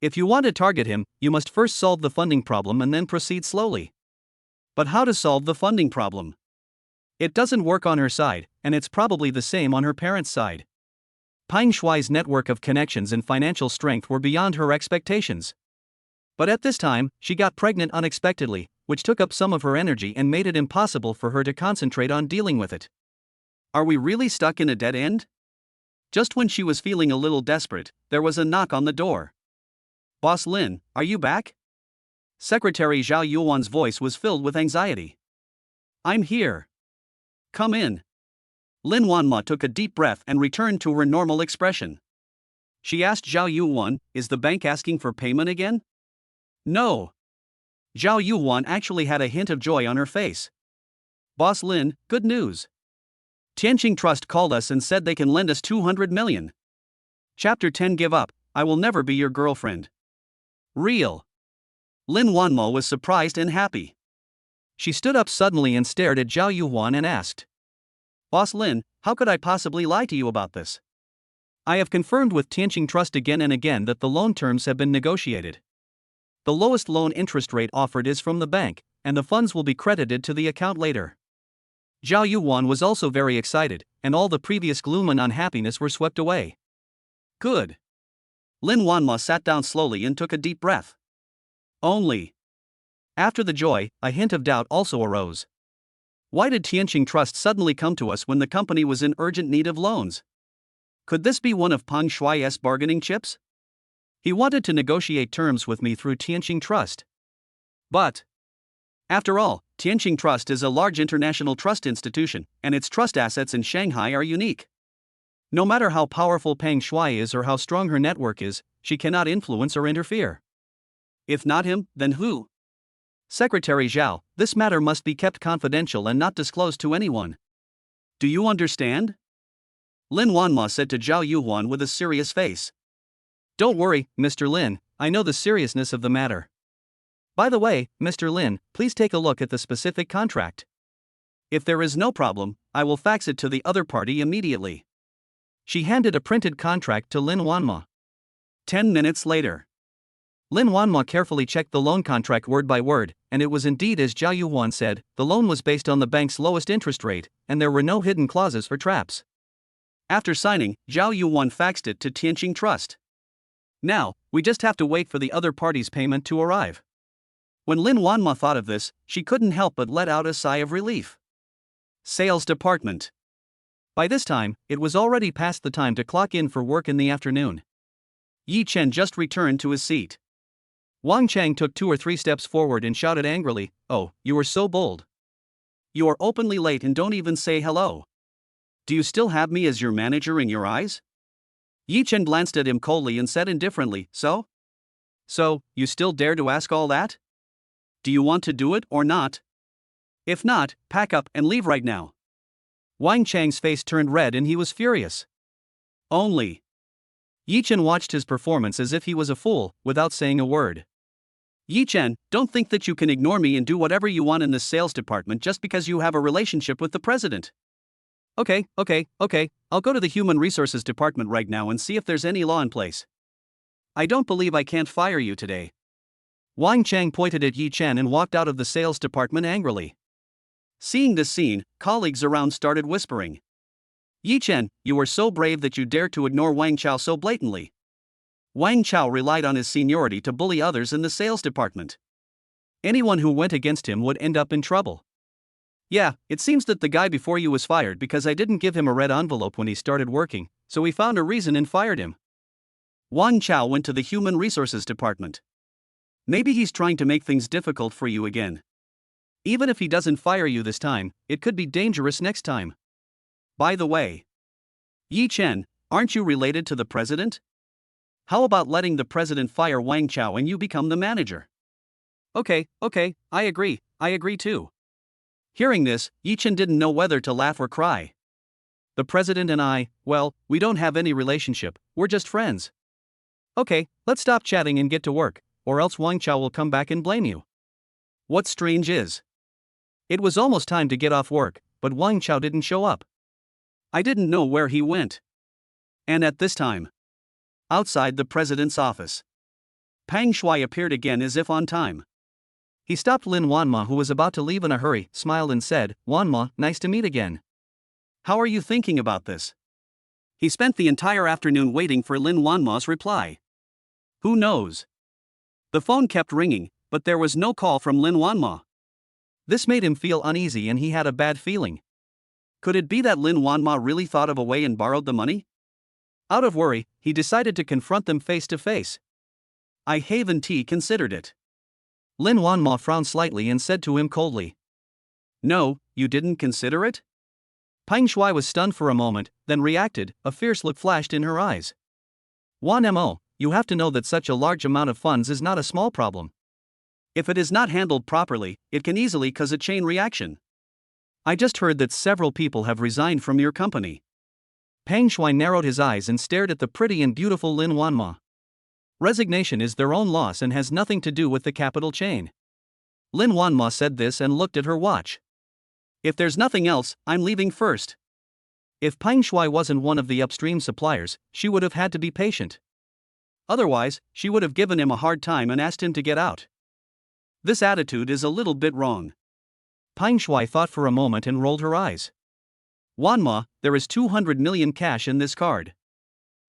If you want to target him, you must first solve the funding problem and then proceed slowly. But how to solve the funding problem? It doesn't work on her side, and it's probably the same on her parents' side. Peng Shuai's network of connections and financial strength were beyond her expectations. But at this time, she got pregnant unexpectedly, which took up some of her energy and made it impossible for her to concentrate on dealing with it. Are we really stuck in a dead end? Just when she was feeling a little desperate, there was a knock on the door. Boss Lin, are you back? Secretary Zhao Yuan's voice was filled with anxiety. I'm here. Come in. Lin Wanma took a deep breath and returned to her normal expression. She asked Zhao Yuan, is the bank asking for payment again? No. Zhao Yuan actually had a hint of joy on her face. Boss Lin, good news. Tianqing Trust called us and said they can lend us 200 million. Chapter 10 Give up, I will never be your girlfriend. Real. Lin Wanmo was surprised and happy. She stood up suddenly and stared at Zhao Yuan and asked. Boss Lin, how could I possibly lie to you about this? I have confirmed with Tianqing Trust again and again that the loan terms have been negotiated. The lowest loan interest rate offered is from the bank, and the funds will be credited to the account later. Zhao Yuan was also very excited, and all the previous gloom and unhappiness were swept away. Good. Lin Wanma sat down slowly and took a deep breath. Only. After the joy, a hint of doubt also arose. Why did Tianqing Trust suddenly come to us when the company was in urgent need of loans? Could this be one of Peng Shuai's bargaining chips? He wanted to negotiate terms with me through Tianqing Trust. But, after all, Tianqing Trust is a large international trust institution, and its trust assets in Shanghai are unique. No matter how powerful Peng Shuai is or how strong her network is, she cannot influence or interfere. If not him, then who? Secretary Zhao, this matter must be kept confidential and not disclosed to anyone. Do you understand? Lin Wanma said to Zhao Yuan with a serious face. Don't worry, Mr. Lin, I know the seriousness of the matter. By the way, Mr. Lin, please take a look at the specific contract. If there is no problem, I will fax it to the other party immediately. She handed a printed contract to Lin Wanma. 10 minutes later. Lin Wanma carefully checked the loan contract word by word, and it was indeed as Zhao Yuan said, the loan was based on the bank's lowest interest rate, and there were no hidden clauses for traps. After signing, Zhao Yuan faxed it to Tianqing Trust. Now, we just have to wait for the other party's payment to arrive. When Lin Wanma thought of this, she couldn't help but let out a sigh of relief. Sales Department. By this time, it was already past the time to clock in for work in the afternoon. Yi Chen just returned to his seat. Wang Chang took 2 or 3 steps forward and shouted angrily, "Oh, you are so bold. You are openly late and don't even say hello. Do you still have me as your manager in your eyes?" Yi Chen glanced at him coldly and said indifferently, So, you still dare to ask all that? Do you want to do it or not? If not, pack up and leave right now. Wang Chang's face turned red and he was furious. Only. Yi Chen watched his performance as if he was a fool, without saying a word. Yi Chen, don't think that you can ignore me and do whatever you want in the sales department just because you have a relationship with the president. Okay, I'll go to the human resources department right now and see if there's any law in place. I don't believe I can't fire you today. Wang Chang pointed at Yi Chen and walked out of the sales department angrily. Seeing this scene, colleagues around started whispering. Yi Chen, you were so brave that you dared to ignore Wang Chao so blatantly. Wang Chao relied on his seniority to bully others in the sales department. Anyone who went against him would end up in trouble. Yeah, it seems that the guy before you was fired because I didn't give him a red envelope when he started working, so we found a reason and fired him. Wang Chao went to the human resources department. Maybe he's trying to make things difficult for you again. Even if he doesn't fire you this time, it could be dangerous next time. By the way, Yi Chen, aren't you related to the president? How about letting the president fire Wang Chao and you become the manager? Okay, I agree too. Hearing this, Yichen didn't know whether to laugh or cry. The president and I, well, we don't have any relationship, we're just friends. Okay, let's stop chatting and get to work, or else Wang Chao will come back and blame you. What's strange is, it was almost time to get off work, but Wang Chao didn't show up. I didn't know where he went. And at this time, outside the president's office, Pang Shui appeared again as if on time. He stopped Lin Wanma, who was about to leave in a hurry, smiled and said, "Wanma, nice to meet again. How are you thinking about this?" He spent the entire afternoon waiting for Lin Wanma's reply. Who knows? The phone kept ringing, but there was no call from Lin Wanma. This made him feel uneasy and he had a bad feeling. Could it be that Lin Wanma really thought of a way and borrowed the money? Out of worry, he decided to confront them face to face. I haven't considered it. Lin Wanma frowned slightly and said to him coldly. No, you didn't consider it? Pang Shui was stunned for a moment, then reacted, a fierce look flashed in her eyes. Wan Mo, you have to know that such a large amount of funds is not a small problem. If it is not handled properly, it can easily cause a chain reaction. I just heard that several people have resigned from your company. Pang Shui narrowed his eyes and stared at the pretty and beautiful Lin Wanma. Resignation is their own loss and has nothing to do with the capital chain. Lin Wanma said this and looked at her watch. If there's nothing else, I'm leaving first. If Pang Shui wasn't one of the upstream suppliers, she would have had to be patient. Otherwise, she would have given him a hard time and asked him to get out. This attitude is a little bit wrong. Pang Shui thought for a moment and rolled her eyes. Wanma, there is 200 million cash in this card.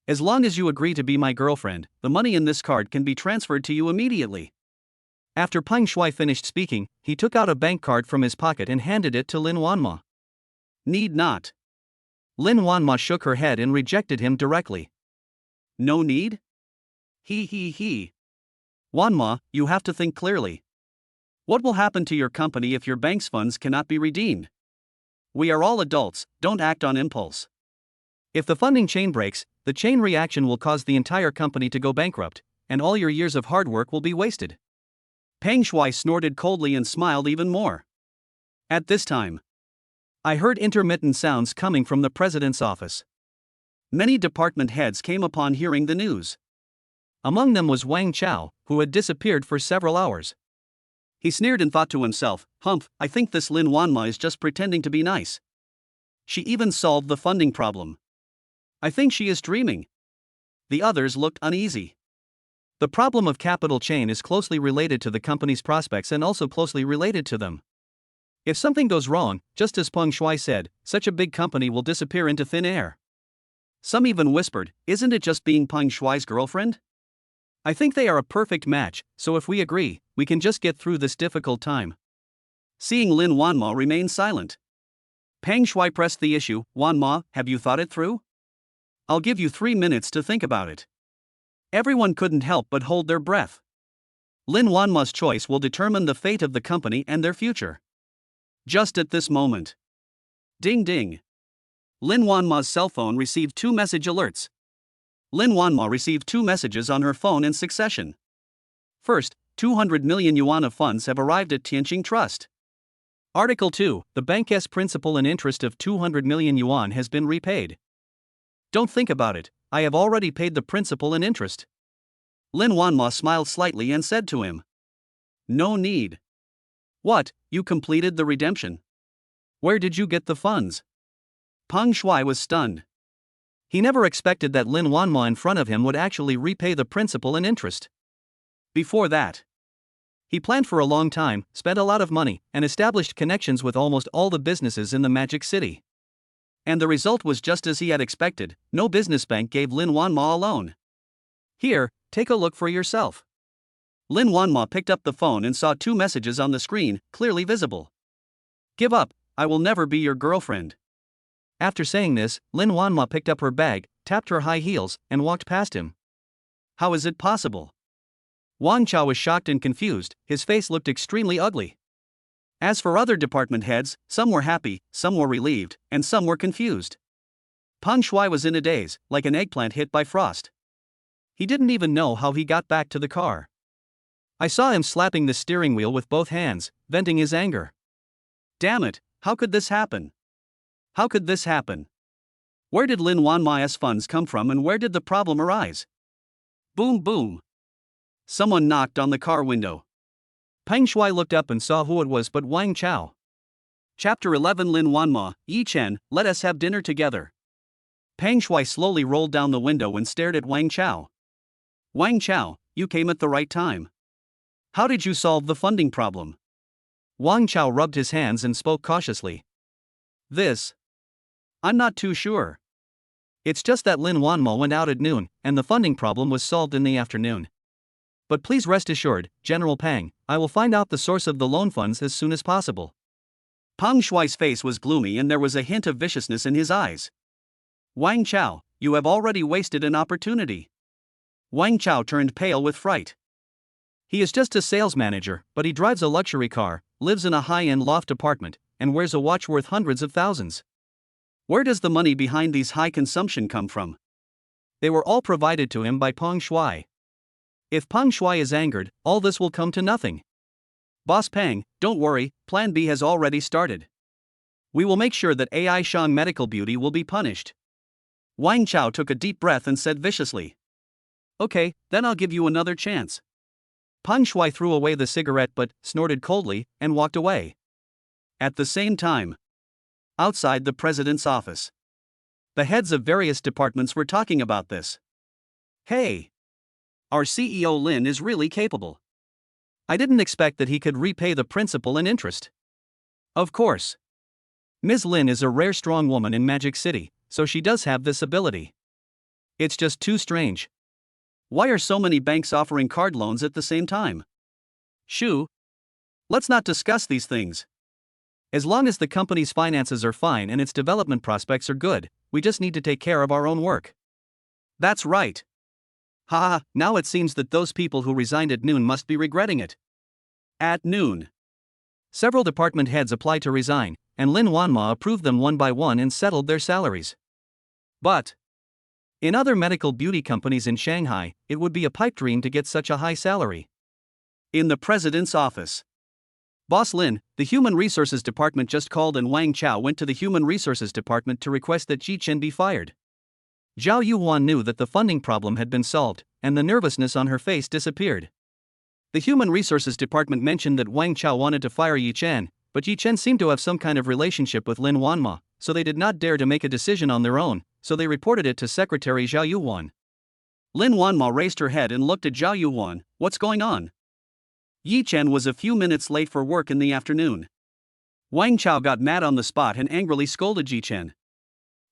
As long as you agree to be my girlfriend, the money in this card can be transferred to you immediately. After Pang Shui finished speaking, he took out a bank card from his pocket and handed it to Lin Wanma. Need not. Lin Wanma shook her head and rejected him directly. No need? He. Wanma, you have to think clearly. What will happen to your company if your bank's funds cannot be redeemed? We are all adults, don't act on impulse. If the funding chain breaks, the chain reaction will cause the entire company to go bankrupt, and all your years of hard work will be wasted. Pang Shui snorted coldly and smiled even more. At this time, I heard intermittent sounds coming from the president's office. Many department heads came upon hearing the news. Among them was Wang Chao, who had disappeared for several hours. He sneered and thought to himself, "Humph, I think this Lin Wanma is just pretending to be nice. She even solved the funding problem. I think she is dreaming." The others looked uneasy. The problem of capital chain is closely related to the company's prospects and also closely related to them. If something goes wrong, just as Peng Shui said, such a big company will disappear into thin air. Some even whispered, "Isn't it just being Peng Shui's girlfriend?" I think they are a perfect match, so if we agree, we can just get through this difficult time. Seeing Lin Wanma remain silent, Peng Shui pressed the issue. "Wanma, have you thought it through? I'll give you 3 minutes to think about it." Everyone couldn't help but hold their breath. Lin Wanma's choice will determine the fate of the company and their future. Just at this moment. Ding ding. Lin Wanma's cell phone received 2 message alerts. Lin Wanma received 2 messages on her phone in succession. First, 200 million yuan of funds have arrived at Tianqing Trust. Article 2, the bank's principal and interest of 200 million yuan has been repaid. Don't think about it, I have already paid the principal and interest. Lin Wanma smiled slightly and said to him. No need. What, you completed the redemption? Where did you get the funds? Peng Shui was stunned. He never expected that Lin Wanma in front of him would actually repay the principal and interest. Before that, he planned for a long time, spent a lot of money, and established connections with almost all the businesses in the Magic City. And the result was just as he had expected, no business bank gave Lin Wanma a loan. Here, take a look for yourself. Lin Wanma picked up the phone and saw 2 messages on the screen, clearly visible. Give up, I will never be your girlfriend. After saying this, Lin Wanma picked up her bag, tapped her high heels, and walked past him. How is it possible? Wang Chao was shocked and confused, his face looked extremely ugly. As for other department heads, some were happy, some were relieved, and some were confused. Peng Shui was in a daze, like an eggplant hit by frost. He didn't even know how he got back to the car. I saw him slapping the steering wheel with both hands, venting his anger. Damn it, how could this happen? How could this happen? Where did Lin Wanma's funds come from and where did the problem arise? Boom boom. Someone knocked on the car window. Peng Shuai looked up and saw who it was but Wang Chao. Chapter 11 Lin Wanma, Yi Chen, let us have dinner together. Peng Shuai slowly rolled down the window and stared at Wang Chao. Wang Chao, you came at the right time. How did you solve the funding problem? Wang Chao rubbed his hands and spoke cautiously. I'm not too sure. It's just that Lin Wanma went out at noon, and the funding problem was solved in the afternoon. But please rest assured, General Pang, I will find out the source of the loan funds as soon as possible. Peng Shuai's face was gloomy and there was a hint of viciousness in his eyes. Wang Chao, you have already wasted an opportunity. Wang Chao turned pale with fright. He is just a sales manager, but he drives a luxury car, lives in a high-end loft apartment, and wears a watch worth hundreds of thousands. Where does the money behind these high consumption come from? They were all provided to him by Peng Shuai. If Peng Shuai is angered, all this will come to nothing. Boss Peng, don't worry, Plan B has already started. We will make sure that AI Shang Medical Beauty will be punished. Wang Chao took a deep breath and said viciously. Okay, then I'll give you another chance. Peng Shuai threw away the cigarette but snorted coldly and walked away. At the same time, outside the president's office, the heads of various departments were talking about this. Hey! Our CEO Lin is really capable. I didn't expect that he could repay the principal and interest. Of course. Ms. Lin is a rare strong woman in Magic City, so she does have this ability. It's just too strange. Why are so many banks offering card loans at the same time? Shoo! Let's not discuss these things. As long as the company's finances are fine and its development prospects are good, we just need to take care of our own work. That's right. Haha, now it seems that those people who resigned at noon must be regretting it. At noon, several department heads applied to resign, and Lin Wanma approved them one by one and settled their salaries. But in other medical beauty companies in Shanghai, it would be a pipe dream to get such a high salary. In the president's office, Boss Lin, the Human Resources Department just called and Wang Chao went to the Human Resources Department to request that Ji Chen be fired. Zhao Yuhuan knew that the funding problem had been solved, and the nervousness on her face disappeared. The Human Resources Department mentioned that Wang Chao wanted to fire Yi Chen, but Yi Chen seemed to have some kind of relationship with Lin Wanma, so they did not dare to make a decision on their own, so they reported it to Secretary Zhao Yuhuan. Lin Wanma raised her head and looked at Zhao Yuhuan. What's going on? Yi Chen was a few minutes late for work in the afternoon. Wang Chao got mad on the spot and angrily scolded Yi Chen.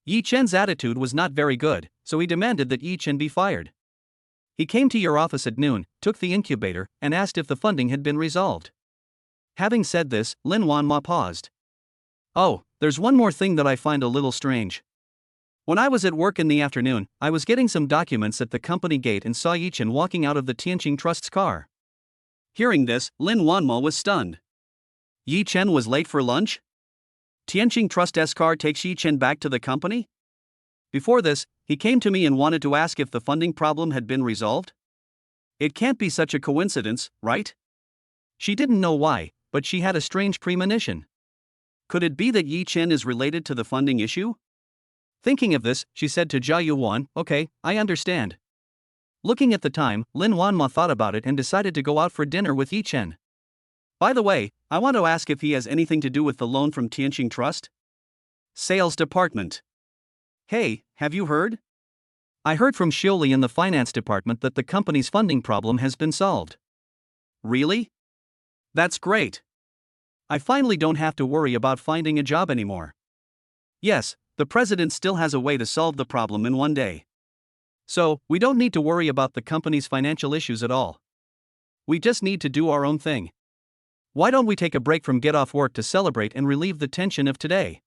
Yi Chen's attitude was not very good, so he demanded that Yi Chen be fired. He came to your office at noon, took the incubator, and asked if the funding had been resolved. Having said this, Lin Wanma paused. Oh, there's one more thing that I find a little strange. When I was at work in the afternoon, I was getting some documents at the company gate and saw Yi Chen walking out of the Tianqing Trust's car. Hearing this, Lin Wanma was stunned. Yi Chen was late for lunch? Tianqing Trust's car takes Yi Chen back to the company? Before this, he came to me and wanted to ask if the funding problem had been resolved? It can't be such a coincidence, right? She didn't know why, but she had a strange premonition. Could it be that Yi Chen is related to the funding issue? Thinking of this, she said to Zhao Yuhuan, okay, I understand. Looking at the time, Lin Wanma thought about it and decided to go out for dinner with Yi Chen. By the way, I want to ask if he has anything to do with the loan from Tianqing Trust? Sales Department. Hey, have you heard? I heard from Xiuli in the finance department that the company's funding problem has been solved. Really? That's great. I finally don't have to worry about finding a job anymore. Yes, the president still has a way to solve the problem in one day. So, we don't need to worry about the company's financial issues at all. We just need to do our own thing. Why don't we take a break from get off work to celebrate and relieve the tension of today?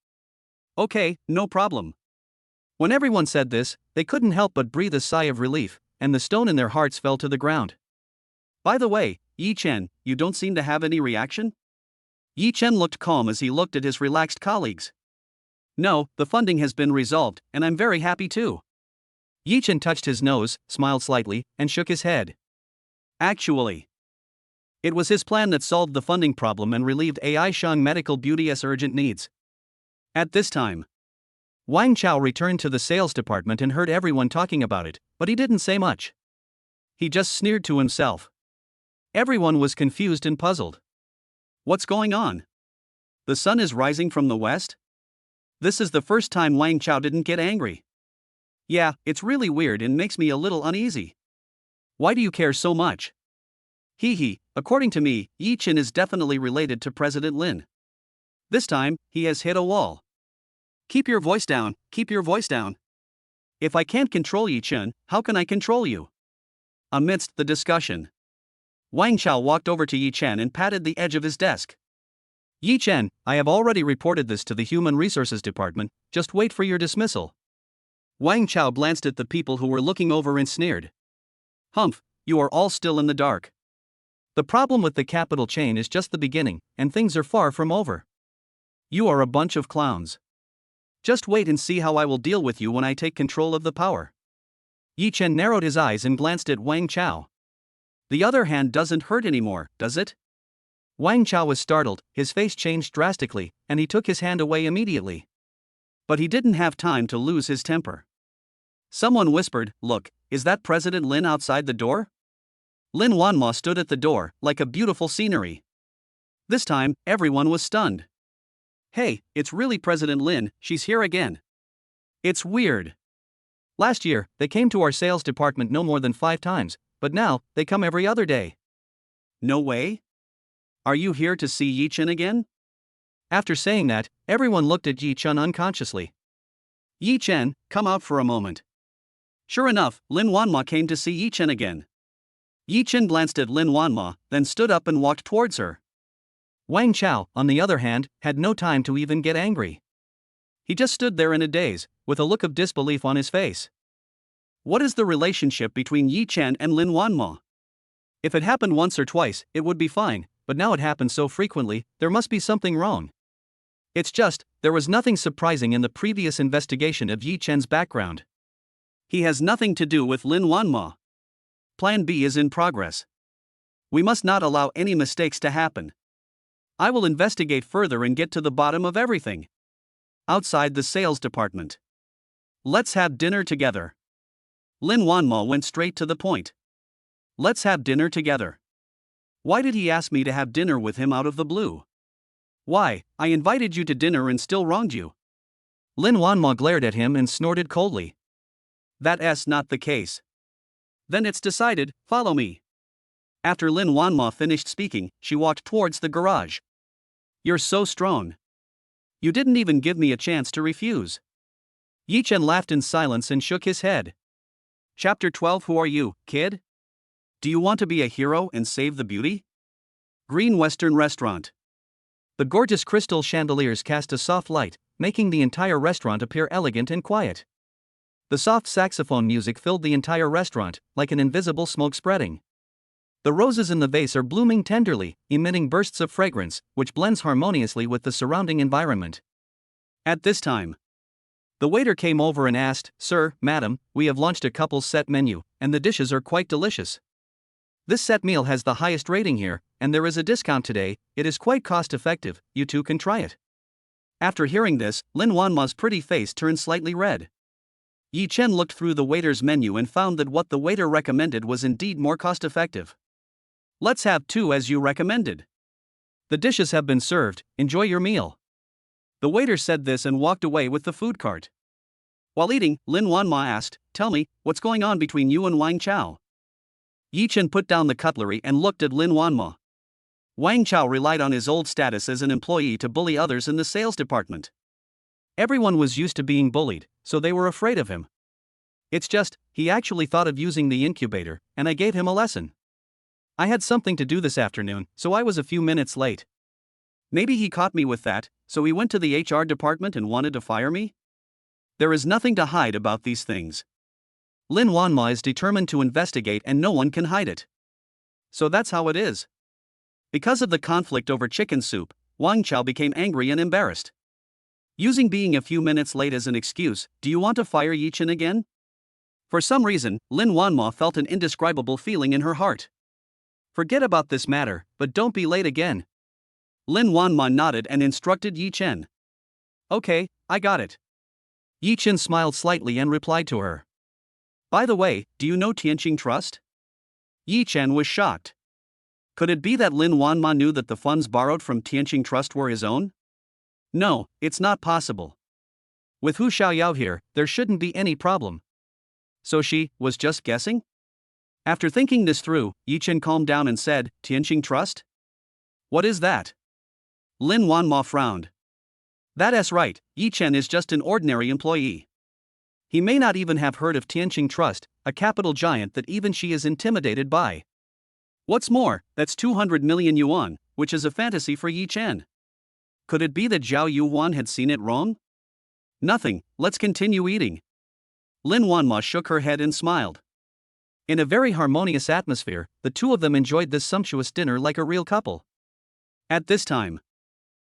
Okay, no problem. When everyone said this, they couldn't help but breathe a sigh of relief, and the stone in their hearts fell to the ground. By the way, Yi Chen, you don't seem to have any reaction? Yi Chen looked calm as he looked at his relaxed colleagues. No, the funding has been resolved, and I'm very happy too. Yi Chen touched his nose, smiled slightly, and shook his head. Actually, It was his plan that solved the funding problem and relieved AI Shang medical beauty's urgent needs. At this time, Wang Chao returned to the sales department and heard everyone talking about it, but he didn't say much. He just sneered to himself. Everyone was confused and puzzled. What's going on? The sun is rising from the west? This is the first time Wang Chao didn't get angry. Yeah, it's really weird and makes me a little uneasy. Why do you care so much? According to me, Yi Chen is definitely related to President Lin. This time, he has hit a wall. Keep your voice down, keep your voice down. If I can't control Yi Chen, how can I control you? Amidst the discussion, Wang Chao walked over to Yi Chen and patted the edge of his desk. Yi Chen, I have already reported this to the Human Resources Department, just wait for your dismissal. Wang Chao glanced at the people who were looking over and sneered. Humph, you are all still in the dark. The problem with the capital chain is just the beginning, and things are far from over. You are a bunch of clowns. Just wait and see how I will deal with you when I take control of the power. Yi Chen narrowed his eyes and glanced at Wang Chao. The other hand doesn't hurt anymore, does it? Wang Chao was startled, his face changed drastically, and he took his hand away immediately. But he didn't have time to lose his temper. Someone whispered, "Look, is that President Lin outside the door?" Lin Wanma stood at the door, like a beautiful scenery. This time, everyone was stunned. Hey, it's really President Lin, she's here again. It's weird. Last year, they came to our sales department no more than 5 times, but now, they come every other day. No way? Are you here to see Yi Chen again? After saying that, everyone looked at Yi Chen unconsciously. Yi Chen, come out for a moment. Sure enough, Lin Wanma came to see Yi Chen again. Yi Chen glanced at Lin Wanma, then stood up and walked towards her. Wang Chao, on the other hand, had no time to even get angry. He just stood there in a daze, with a look of disbelief on his face. What is the relationship between Yi Chen and Lin Wanma? If it happened once or twice, it would be fine, but now it happens so frequently, there must be something wrong. It's just, there was nothing surprising in the previous investigation of Yi Chen's background. He has nothing to do with Lin Wanma. Plan B is in progress. We must not allow any mistakes to happen. I will investigate further and get to the bottom of everything. Outside the sales department. Let's have dinner together. Lin Wanma went straight to the point. Let's have dinner together. Why did he ask me to have dinner with him out of the blue? Why, I invited you to dinner and still wronged you. Lin Wanma glared at him and snorted coldly. That's not the case. Then it's decided, follow me. After Lin Wanma finished speaking, she walked towards the garage. You're so strong. You didn't even give me a chance to refuse. Yi Chen laughed in silence and shook his head. Chapter 12. Who are you, kid? Do you want to be a hero and save the beauty? Green Western Restaurant. The gorgeous crystal chandeliers cast a soft light, making the entire restaurant appear elegant and quiet. The soft saxophone music filled the entire restaurant, like an invisible smoke spreading. The roses in the vase are blooming tenderly, emitting bursts of fragrance, which blends harmoniously with the surrounding environment. At this time, the waiter came over and asked, "Sir, madam, we have launched a couple's set menu, and the dishes are quite delicious. This set meal has the highest rating here, and there is a discount today. It is quite cost-effective, you two can try it." After hearing this, Lin Wanma's pretty face turned slightly red. Yi Chen looked through the waiter's menu and found that what the waiter recommended was indeed more cost-effective. Let's have 2 as you recommended. The dishes have been served, enjoy your meal. The waiter said this and walked away with the food cart. While eating, Lin Wanma asked, "Tell me, what's going on between you and Wang Chao?" Yi Chen put down the cutlery and looked at Lin Wanma. Wang Chao relied on his old status as an employee to bully others in the sales department. Everyone was used to being bullied, so they were afraid of him. It's just, he actually thought of using the incubator, and I gave him a lesson. I had something to do this afternoon, so I was a few minutes late. Maybe he caught me with that, so he went to the HR department and wanted to fire me? There is nothing to hide about these things. Lin Wanma is determined to investigate and no one can hide it. So that's how it is. Because of the conflict over chicken soup, Wang Chao became angry and embarrassed. Using being a few minutes late as an excuse, do you want to fire Yi Chen again? For some reason, Lin Wanma felt an indescribable feeling in her heart. Forget about this matter, but don't be late again. Lin Wanma nodded and instructed Yi Chen. Okay, I got it. Yi Chen smiled slightly and replied to her. By the way, do you know Tianqing Trust? Yi Chen was shocked. Could it be that Lin Wanma knew that the funds borrowed from Tianqing Trust were his own? No, it's not possible. With Hu Xiaoyao here, there shouldn't be any problem. So she was just guessing? After thinking this through, Yi Chen calmed down and said, Tianqing Trust? What is that? Lin Wanma frowned. That's right, Yi Chen is just an ordinary employee. He may not even have heard of Tianqing Trust, a capital giant that even she is intimidated by. What's more, that's 200 million yuan, which is a fantasy for Yi Chen. Could it be that Zhao Yuan had seen it wrong? Nothing, let's continue eating. Lin Wanma shook her head and smiled. In a very harmonious atmosphere, the two of them enjoyed this sumptuous dinner like a real couple. At this time,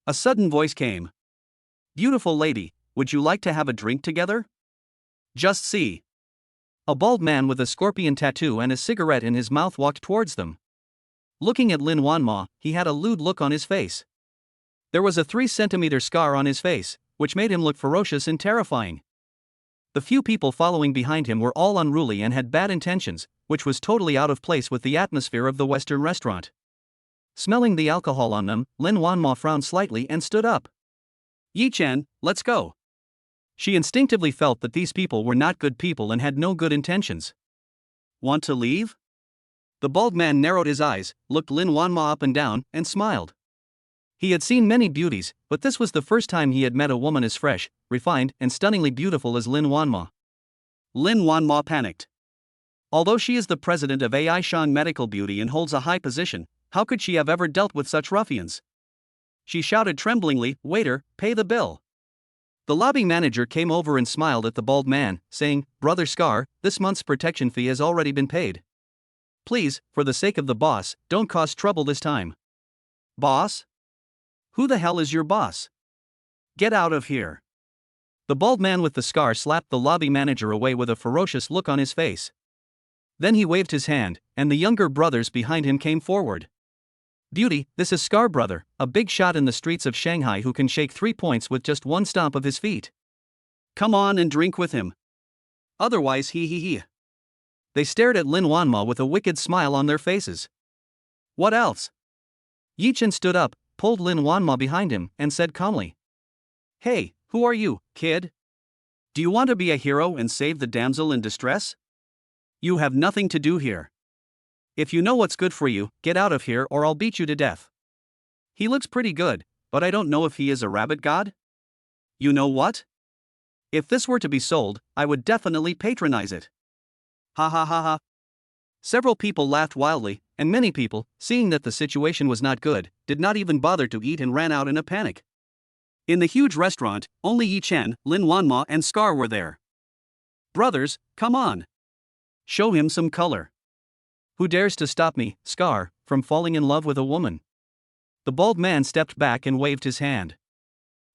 a sudden voice came. Beautiful lady, would you like to have a drink together? Just see. A bald man with a scorpion tattoo and a cigarette in his mouth walked towards them. Looking at Lin Wanma, he had a lewd look on his face. There was a 3-centimeter scar on his face, which made him look ferocious and terrifying. The few people following behind him were all unruly and had bad intentions, which was totally out of place with the atmosphere of the Western restaurant. Smelling the alcohol on them, Lin Wanma frowned slightly and stood up. Yi Chen, let's go. She instinctively felt that these people were not good people and had no good intentions. Want to leave? The bald man narrowed his eyes, looked Lin Wanma up and down, and smiled. He had seen many beauties, but this was the first time he had met a woman as fresh, refined, and stunningly beautiful as Lin Wanma. Lin Wanma panicked. Although she is the president of AI Shang Medical Beauty and holds a high position, how could she have ever dealt with such ruffians? She shouted tremblingly, "Waiter, pay the bill." The lobby manager came over and smiled at the bald man, saying, "Brother Scar, this month's protection fee has already been paid. Please, for the sake of the boss, don't cause trouble this time." Boss? Who the hell is your boss? Get out of here. The bald man with the scar slapped the lobby manager away with a ferocious look on his face. Then he waved his hand, and the younger brothers behind him came forward. Beauty, this is Scar Brother, a big shot in the streets of Shanghai who can shake 3 points with just one stomp of his feet. Come on and drink with him. Otherwise he. They stared at Lin Wanma with a wicked smile on their faces. What else? Yi Chen stood up, pulled Lin Wanma behind him, and said calmly. Hey, who are you, kid? Do you want to be a hero and save the damsel in distress? You have nothing to do here. If you know what's good for you, get out of here or I'll beat you to death. He looks pretty good, but I don't know if he is a rabbit god. You know what? If this were to be sold, I would definitely patronize it. Ha ha ha ha. Several people laughed wildly, and many people, seeing that the situation was not good, did not even bother to eat and ran out in a panic. In the huge restaurant, only Yi Chen, Lin Wanma and Scar were there. Brothers, come on. Show him some color. Who dares to stop me, Scar, from falling in love with a woman? The bald man stepped back and waved his hand.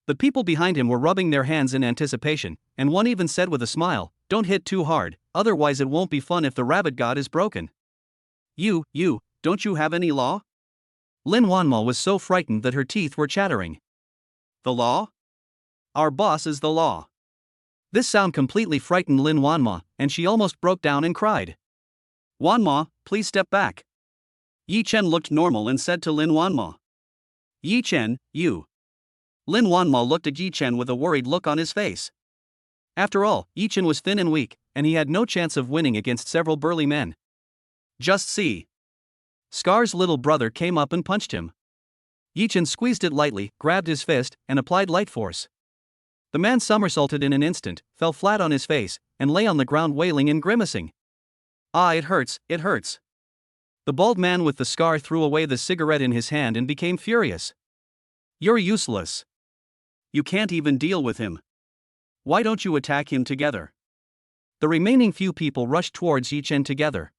The people behind him were rubbing their hands in anticipation, and one even said with a smile, "Don't hit too hard, otherwise it won't be fun if the rabbit god is broken." You, don't you have any law? Lin Wanma was so frightened that her teeth were chattering. The law? Our boss is the law. This sound completely frightened Lin Wanma, and she almost broke down and cried. Wanma, please step back. Yi Chen looked normal and said to Lin Wanma. Yi Chen, you. Lin Wanma looked at Yi Chen with a worried look on his face. After all, Yi Chen was thin and weak, and he had no chance of winning against several burly men. Just see. Scar's little brother came up and punched him. Yi Chen squeezed it lightly, grabbed his fist, and applied light force. The man somersaulted in an instant, fell flat on his face, and lay on the ground wailing and grimacing. Ah, it hurts, it hurts. The bald man with the scar threw away the cigarette in his hand and became furious. You're useless. You can't even deal with him. Why don't you attack him together? The remaining few people rushed towards Yi Chen together.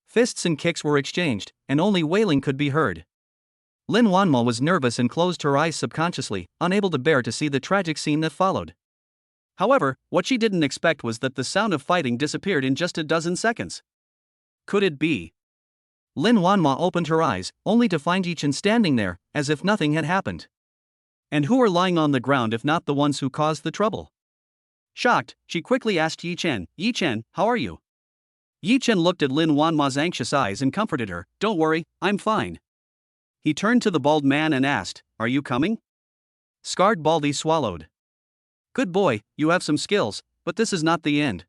Fists and kicks were exchanged, and only wailing could be heard. Lin Wanma was nervous and closed her eyes subconsciously, unable to bear to see the tragic scene that followed. However, what she didn't expect was that the sound of fighting disappeared in just a dozen seconds. Could it be? Lin Wanma opened her eyes, only to find Yi Chen standing there, as if nothing had happened. And who are lying on the ground if not the ones who caused the trouble? Shocked, she quickly asked Yi Chen, "Yi Chen, how are you?" Yi Chen looked at Lin Wanma's anxious eyes and comforted her, "Don't worry, I'm fine." He turned to the bald man and asked, "Are you coming?" Scarred Baldy swallowed. "Good boy, you have some skills, but this is not the end.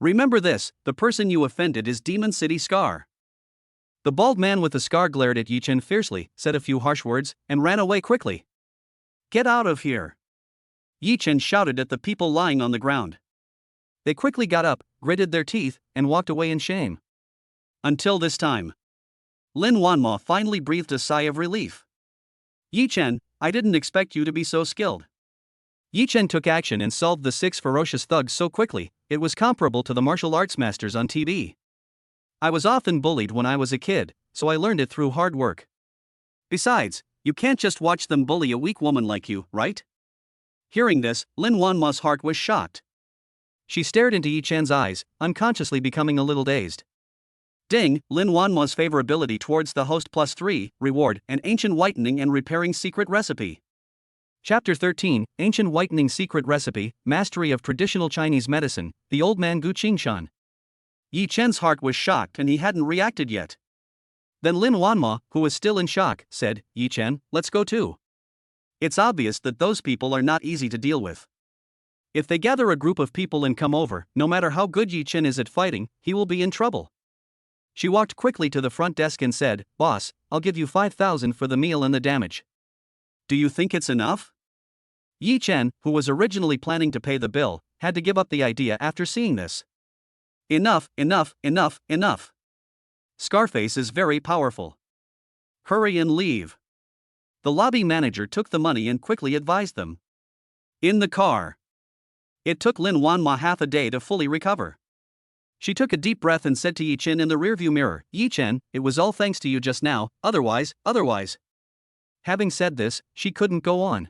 Remember this, the person you offended is Demon City Scar." The bald man with the scar glared at Yi Chen fiercely, said a few harsh words, and ran away quickly. "Get out of here!" Yi Chen shouted at the people lying on the ground. They quickly got up, gritted their teeth, and walked away in shame. Until this time, Lin Wanma finally breathed a sigh of relief. "Yi Chen, I didn't expect you to be so skilled." Yi Chen took action and solved the 6 ferocious thugs so quickly, it was comparable to the martial arts masters on TV. "I was often bullied when I was a kid, so I learned it through hard work. Besides, you can't just watch them bully a weak woman like you, right?" Hearing this, Lin Wanma's heart was shocked. She stared into Yi Chen's eyes, unconsciously becoming a little dazed. Ding, Lin Wanma's favorability towards the host +3, reward, an ancient whitening and repairing secret recipe. Chapter 13, Ancient Whitening Secret Recipe, Mastery of Traditional Chinese Medicine, the Old Man Gu Qingshan. Yi Chen's heart was shocked and he hadn't reacted yet. Then Lin Wanma, who was still in shock, said, "Yi Chen, let's go too. It's obvious that those people are not easy to deal with. If they gather a group of people and come over, no matter how good Yi Chen is at fighting, he will be in trouble." She walked quickly to the front desk and said, "Boss, I'll give you 5,000 for the meal and the damage." "Do you think it's enough?" Yi Chen, who was originally planning to pay the bill, had to give up the idea after seeing this. Enough, enough, enough, enough. Scarface is very powerful. Hurry and leave." The lobby manager took the money and quickly advised them. In the car. It took Lin Wanma half a day to fully recover. She took a deep breath and said to Yi Chen in the rearview mirror, "Yi Chen, it was all thanks to you just now, otherwise. Having said this, she couldn't go on.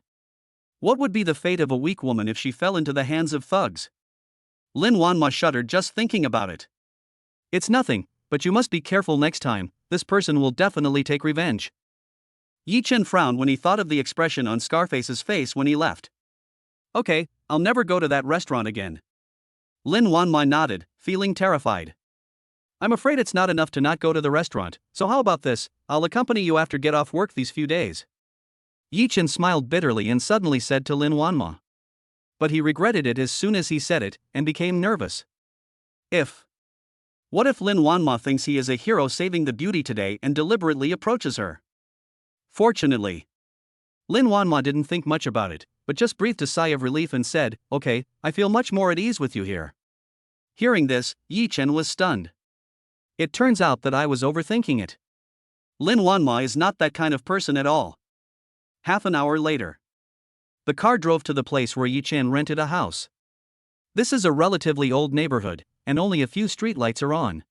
What would be the fate of a weak woman if she fell into the hands of thugs? Lin Wanma shuddered just thinking about it. "It's nothing, but you must be careful next time, this person will definitely take revenge." Yi Chen frowned when he thought of the expression on Scarface's face when he left. "Okay, I'll never go to that restaurant again." Lin Wanma nodded, feeling terrified. "I'm afraid it's not enough to not go to the restaurant, so how about this, I'll accompany you after get off work these few days." Yi Chen smiled bitterly and suddenly said to Lin Wanma. But he regretted it as soon as he said it, and became nervous. What if Lin Wanma thinks he is a hero saving the beauty today and deliberately approaches her? Fortunately, Lin Wanma didn't think much about it, but just breathed a sigh of relief and said, "Okay, I feel much more at ease with you here." Hearing this, Yi Chen was stunned. It turns out that I was overthinking it. Lin Wanma is not that kind of person at all. Half an hour later, the car drove to the place where Yi Chen rented a house. This is a relatively old neighborhood, and only a few streetlights are on.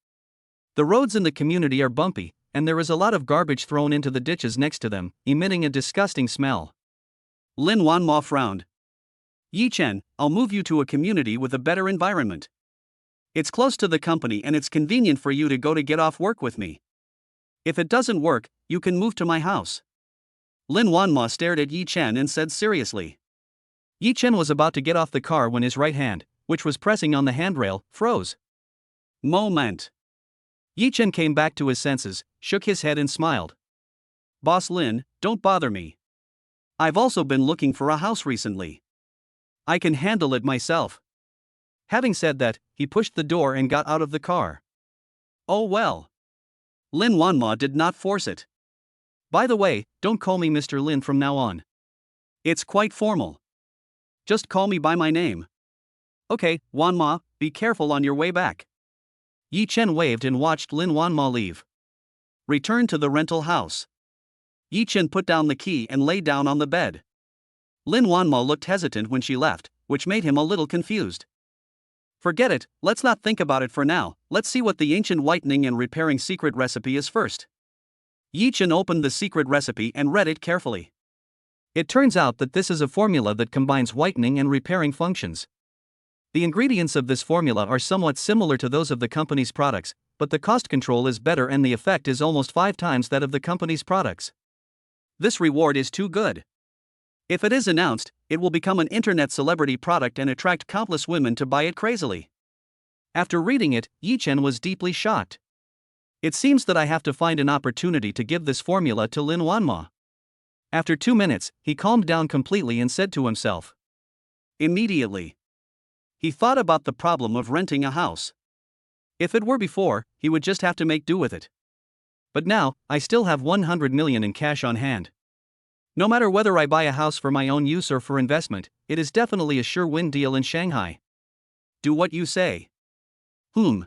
The roads in the community are bumpy, and there is a lot of garbage thrown into the ditches next to them, emitting a disgusting smell. Lin Wanma frowned. "Yi Chen, I'll move you to a community with a better environment. It's close to the company and it's convenient for you to go to get off work with me. If it doesn't work, you can move to my house." Lin Wanma stared at Yi Chen and said seriously. Yi Chen was about to get off the car when his right hand, which was pressing on the handrail, froze. Moment. Yi Chen came back to his senses, shook his head and smiled. "Boss Lin, don't bother me. I've also been looking for a house recently. I can handle it myself." Having said that, he pushed the door and got out of the car. "Oh well." Lin Wanma did not force it. "By the way, don't call me Mr. Lin from now on. It's quite formal. Just call me by my name." "Okay, Wanma, be careful on your way back." Yi Chen waved and watched Lin Wanma leave. Return to the rental house. Yi Chen put down the key and lay down on the bed. Lin Wanma looked hesitant when she left, which made him a little confused. "Forget it, let's not think about it for now, let's see what the ancient whitening and repairing secret recipe is first." Yi Chen opened the secret recipe and read it carefully. It turns out that this is a formula that combines whitening and repairing functions. The ingredients of this formula are somewhat similar to those of the company's products, but the cost control is better and the effect is almost 5 times that of the company's products. This reward is too good. If it is announced, it will become an internet celebrity product and attract countless women to buy it crazily. After reading it, Yi Chen was deeply shocked. It seems that I have to find an opportunity to give this formula to Lin Wanma. After 2 minutes, he calmed down completely and said to himself. Immediately, he thought about the problem of renting a house. If it were before, he would just have to make do with it. But now, I still have 100 million in cash on hand. No matter whether I buy a house for my own use or for investment, it is definitely a sure-win deal in Shanghai. Do what you say. The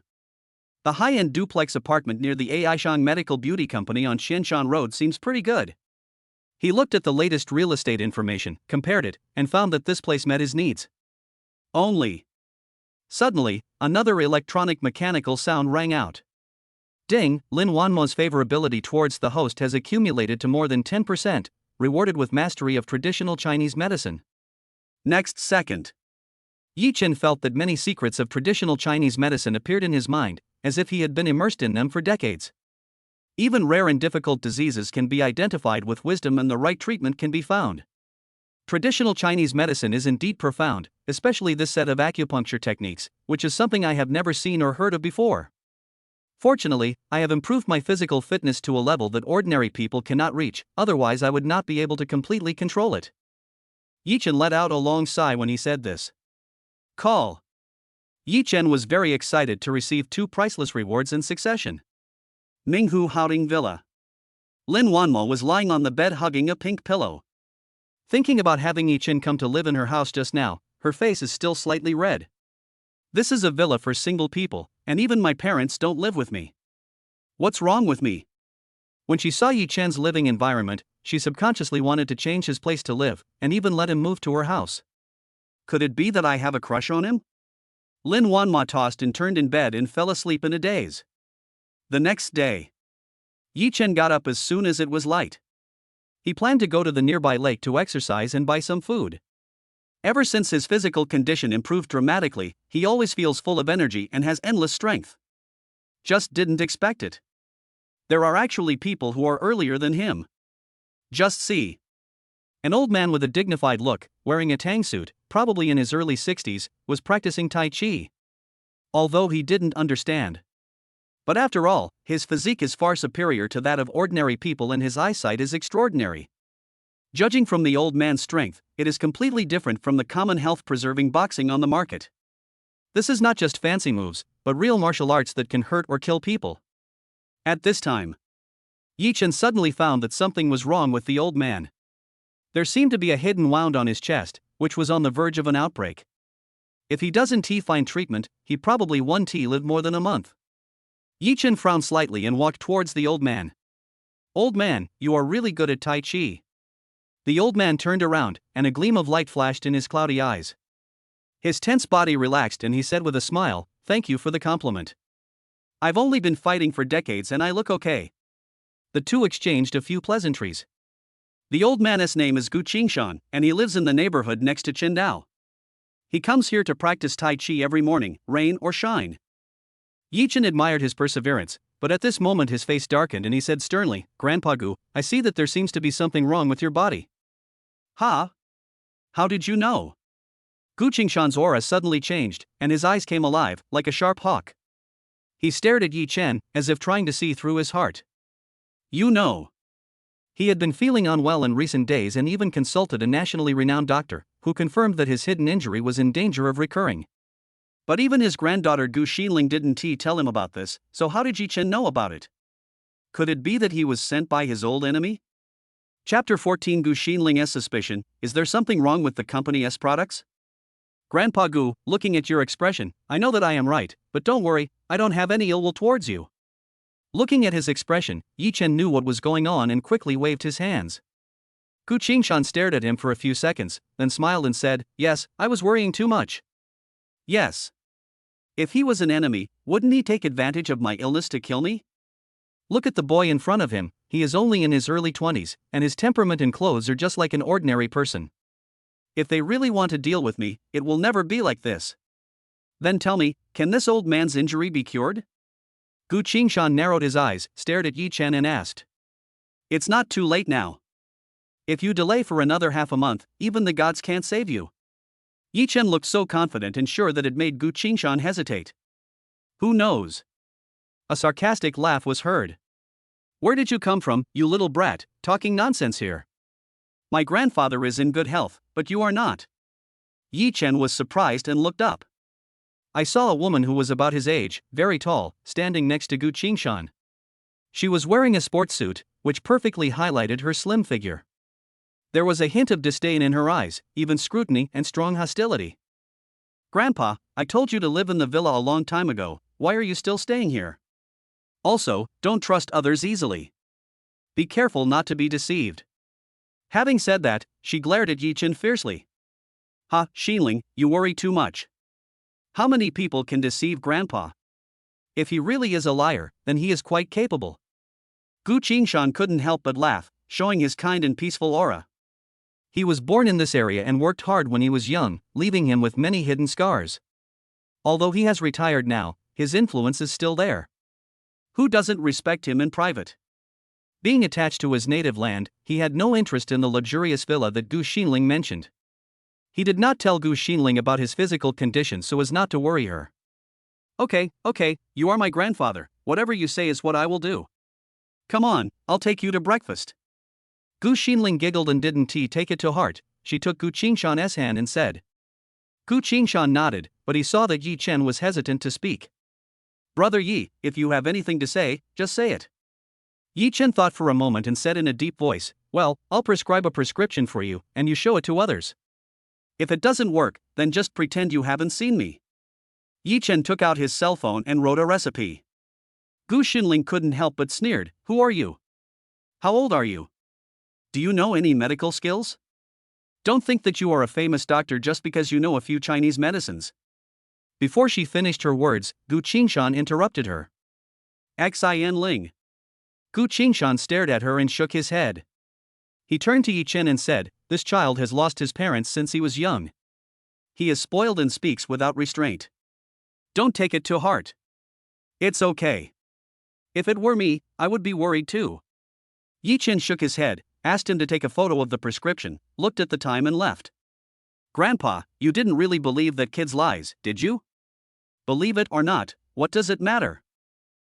high-end duplex apartment near the Aishang Medical Beauty Company on Xianshan Road seems pretty good. He looked at the latest real estate information, compared it, and found that this place met his needs. Suddenly, another electronic mechanical sound rang out. Ding! Lin Wanmo's favorability towards the host has accumulated to more than 10%, rewarded with mastery of traditional Chinese medicine. Next second, Yi Chen felt that many secrets of traditional Chinese medicine appeared in his mind, as if he had been immersed in them for decades. Even rare and difficult diseases can be identified with wisdom and the right treatment can be found. Traditional Chinese medicine is indeed profound, especially this set of acupuncture techniques, which is something I have never seen or heard of before. Fortunately, I have improved my physical fitness to a level that ordinary people cannot reach, otherwise I would not be able to completely control it. Yi Chen let out a long sigh when he said this. Call. Yi Chen was very excited to receive 2 priceless rewards in succession. Minghu Haoding Villa. Lin Wanmo was lying on the bed hugging a pink pillow. Thinking about having Yi Chen come to live in her house just now, her face is still slightly red. This is a villa for single people, and even my parents don't live with me. What's wrong with me? When she saw Yi Chen's living environment, she subconsciously wanted to change his place to live, and even let him move to her house. Could it be that I have a crush on him? Lin Wanma tossed and turned in bed and fell asleep in a daze. The next day, Yi Chen got up as soon as it was light. He planned to go to the nearby lake to exercise and buy some food. Ever since his physical condition improved dramatically, he always feels full of energy and has endless strength. Just didn't expect it. There are actually people who are earlier than him. Just see. An old man with a dignified look, wearing a tang suit, probably in his early 60s, was practicing Tai Chi. Although he didn't understand. But after all, his physique is far superior to that of ordinary people and his eyesight is extraordinary. Judging from the old man's strength, it is completely different from the common health-preserving boxing on the market. This is not just fancy moves, but real martial arts that can hurt or kill people. At this time, Yi Chen suddenly found that something was wrong with the old man. There seemed to be a hidden wound on his chest, which was on the verge of an outbreak. If he doesn't find treatment, he probably won't live more than a month. Yi Chen frowned slightly and walked towards the old man. Old man, you are really good at Tai Chi. The old man turned around, and a gleam of light flashed in his cloudy eyes. His tense body relaxed and he said with a smile, "Thank you for the compliment. I've only been fighting for decades and I look okay." The two exchanged a few pleasantries. The old man's name is Gu Qingshan, and he lives in the neighborhood next to Qingdao. He comes here to practice Tai Chi every morning, rain or shine. Yi Chen admired his perseverance, but at this moment his face darkened and he said sternly, "Grandpa Gu, I see that there seems to be something wrong with your body." "Huh? How did you know?" Gu Qingshan's aura suddenly changed, and his eyes came alive, like a sharp hawk. He stared at Yi Chen, as if trying to see through his heart. "You know." He had been feeling unwell in recent days and even consulted a nationally renowned doctor, who confirmed that his hidden injury was in danger of recurring. But even his granddaughter Gu Xinling didn't tell him about this, so how did Yi Chen know about it? Could it be that he was sent by his old enemy? Chapter 14 Gu Xinling's suspicion, is there something wrong with the company's products? Grandpa Gu, looking at your expression, I know that I am right, but don't worry, I don't have any ill will towards you. Looking at his expression, Yi Chen knew what was going on and quickly waved his hands. Gu Qingshan stared at him for a few seconds, then smiled and said, "Yes, I was worrying too much." "Yes. If he was an enemy, wouldn't he take advantage of my illness to kill me?" Look at the boy in front of him, he is only in his early 20s, and his temperament and clothes are just like an ordinary person. If they really want to deal with me, it will never be like this. Then tell me, can this old man's injury be cured? Gu Qingshan narrowed his eyes, stared at Yi Chen and asked. It's not too late now. If you delay for another half a month, even the gods can't save you. Yi Chen looked so confident and sure that it made Gu Qingshan hesitate. Who knows? A sarcastic laugh was heard. Where did you come from, you little brat, talking nonsense here? My grandfather is in good health, but you are not. Yi Chen was surprised and looked up. I saw a woman who was about his age, very tall, standing next to Gu Qingshan. She was wearing a sports suit, which perfectly highlighted her slim figure. There was a hint of disdain in her eyes, even scrutiny and strong hostility. Grandpa, I told you to live in the villa a long time ago, why are you still staying here? Also, don't trust others easily. Be careful not to be deceived. Having said that, she glared at Yi Chen fiercely. Ha, Xinling, you worry too much. How many people can deceive Grandpa? If he really is a liar, then he is quite capable. Gu Qingshan couldn't help but laugh, showing his kind and peaceful aura. He was born in this area and worked hard when he was young, leaving him with many hidden scars. Although he has retired now, his influence is still there. Who doesn't respect him in private? Being attached to his native land, he had no interest in the luxurious villa that Gu Xinling mentioned. He did not tell Gu Xinling about his physical condition so as not to worry her. Okay, you are my grandfather, whatever you say is what I will do. Come on, I'll take you to breakfast. Gu Xinling giggled and didn't take it to heart. She took Gu Qingshan's hand and said. Gu Qingshan nodded, but he saw that Yi Chen was hesitant to speak. Brother Yi, if you have anything to say, just say it. Yi Chen thought for a moment and said in a deep voice, well, I'll prescribe a prescription for you, and you show it to others. If it doesn't work, then just pretend you haven't seen me. Yi Chen took out his cell phone and wrote a recipe. Gu Xinling couldn't help but sneered, who are you? How old are you? Do you know any medical skills? Don't think that you are a famous doctor just because you know a few Chinese medicines. Before she finished her words, Gu Qingshan interrupted her. Xin Ling. Gu Qingshan stared at her and shook his head. He turned to Yi Chen and said, this child has lost his parents since he was young. He is spoiled and speaks without restraint. Don't take it to heart. It's okay. If it were me, I would be worried too. Yi Chen shook his head, asked him to take a photo of the prescription, looked at the time and left. Grandpa, you didn't really believe that kid's lies, did you? Believe it or not, what does it matter?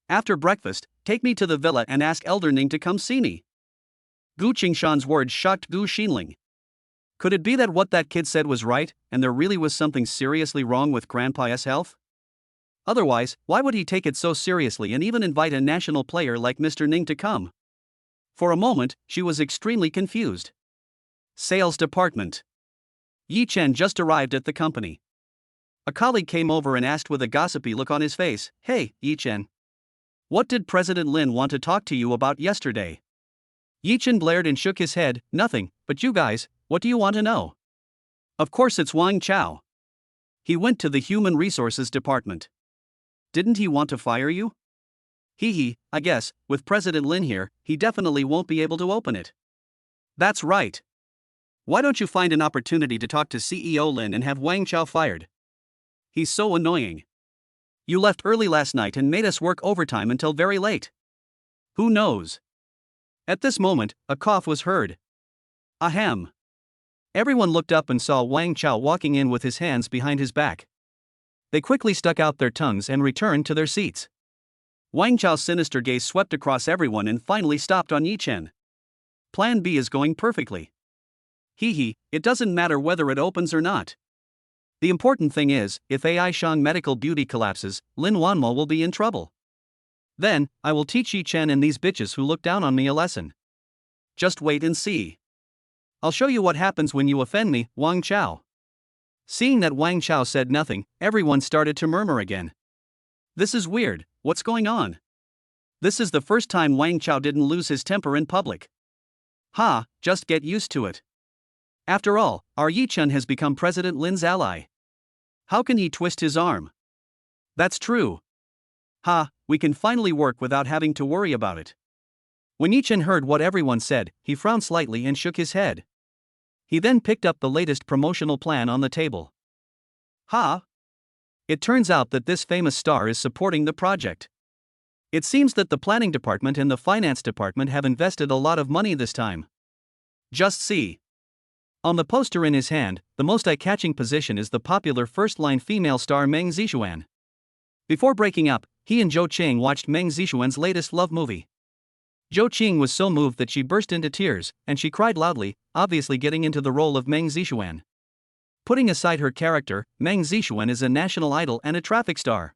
After breakfast, take me to the villa and ask Elder Ning to come see me. Gu Qingshan's words shocked Gu Xinling. Could it be that what that kid said was right, and there really was something seriously wrong with Grandpa's health? Otherwise, why would he take it so seriously and even invite a national player like Mr. Ning to come? For a moment, she was extremely confused. Sales Department. Yi Chen just arrived at the company. A colleague came over and asked with a gossipy look on his face, Hey, Yi Chen. What did President Lin want to talk to you about yesterday? Yi Chen blared and shook his head, nothing, but you guys, what do you want to know? Of course it's Wang Chao. He went to the Human Resources Department. Didn't he want to fire you? I guess, with President Lin here, he definitely won't be able to open it. That's right. Why don't you find an opportunity to talk to CEO Lin and have Wang Chao fired? He's so annoying. You left early last night and made us work overtime until very late. Who knows? At this moment, a cough was heard. Ahem. Everyone looked up and saw Wang Chao walking in with his hands behind his back. They quickly stuck out their tongues and returned to their seats. Wang Chao's sinister gaze swept across everyone and finally stopped on Yi Chen. Plan B is going perfectly. It doesn't matter whether it opens or not. The important thing is, if AI Shang Medical Beauty collapses, Lin Wanmo will be in trouble. Then, I will teach Yi Chen and these bitches who look down on me a lesson. Just wait and see. I'll show you what happens when you offend me, Wang Chao. Seeing that Wang Chao said nothing, everyone started to murmur again. This is weird, what's going on? This is the first time Wang Chao didn't lose his temper in public. Just get used to it. After all, our Yi Chen has become President Lin's ally. How can he twist his arm? That's true. We can finally work without having to worry about it. When Yi Chen heard what everyone said, he frowned slightly and shook his head. He then picked up the latest promotional plan on the table. It turns out that this famous star is supporting the project. It seems that the planning department and the finance department have invested a lot of money this time. Just see. On the poster in his hand, the most eye-catching position is the popular first-line female star Meng Zixuan. Before breaking up, he and Zhou Qing watched Meng Zixuan's latest love movie. Zhou Qing was so moved that she burst into tears, and she cried loudly, obviously getting into the role of Meng Zixuan. Putting aside her character, Meng Zixuan is a national idol and a traffic star.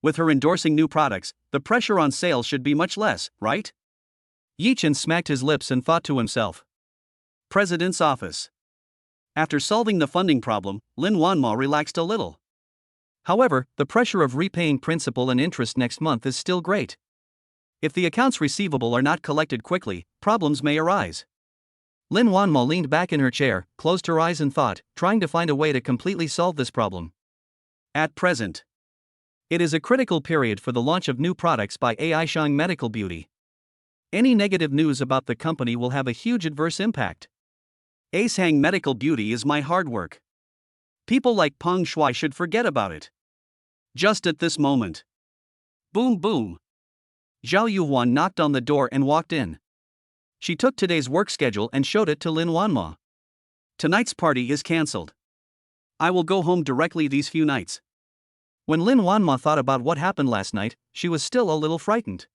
With her endorsing new products, the pressure on sales should be much less, right? Yichen smacked his lips and thought to himself. President's office. After solving the funding problem, Lin Wanma relaxed a little. However, the pressure of repaying principal and interest next month is still great. If the accounts receivable are not collected quickly, problems may arise. Lin Wanma leaned back in her chair, closed her eyes and thought, trying to find a way to completely solve this problem. At present, it is a critical period for the launch of new products by AI Shang Medical Beauty. Any negative news about the company will have a huge adverse impact. Shang Medical Beauty is my hard work. People like Peng Shuai should forget about it. Just at this moment. Boom boom. Zhao Yuhuan knocked on the door and walked in. She took today's work schedule and showed it to Lin Wanma. Tonight's party is cancelled. I will go home directly these few nights. When Lin Wanma thought about what happened last night, she was still a little frightened.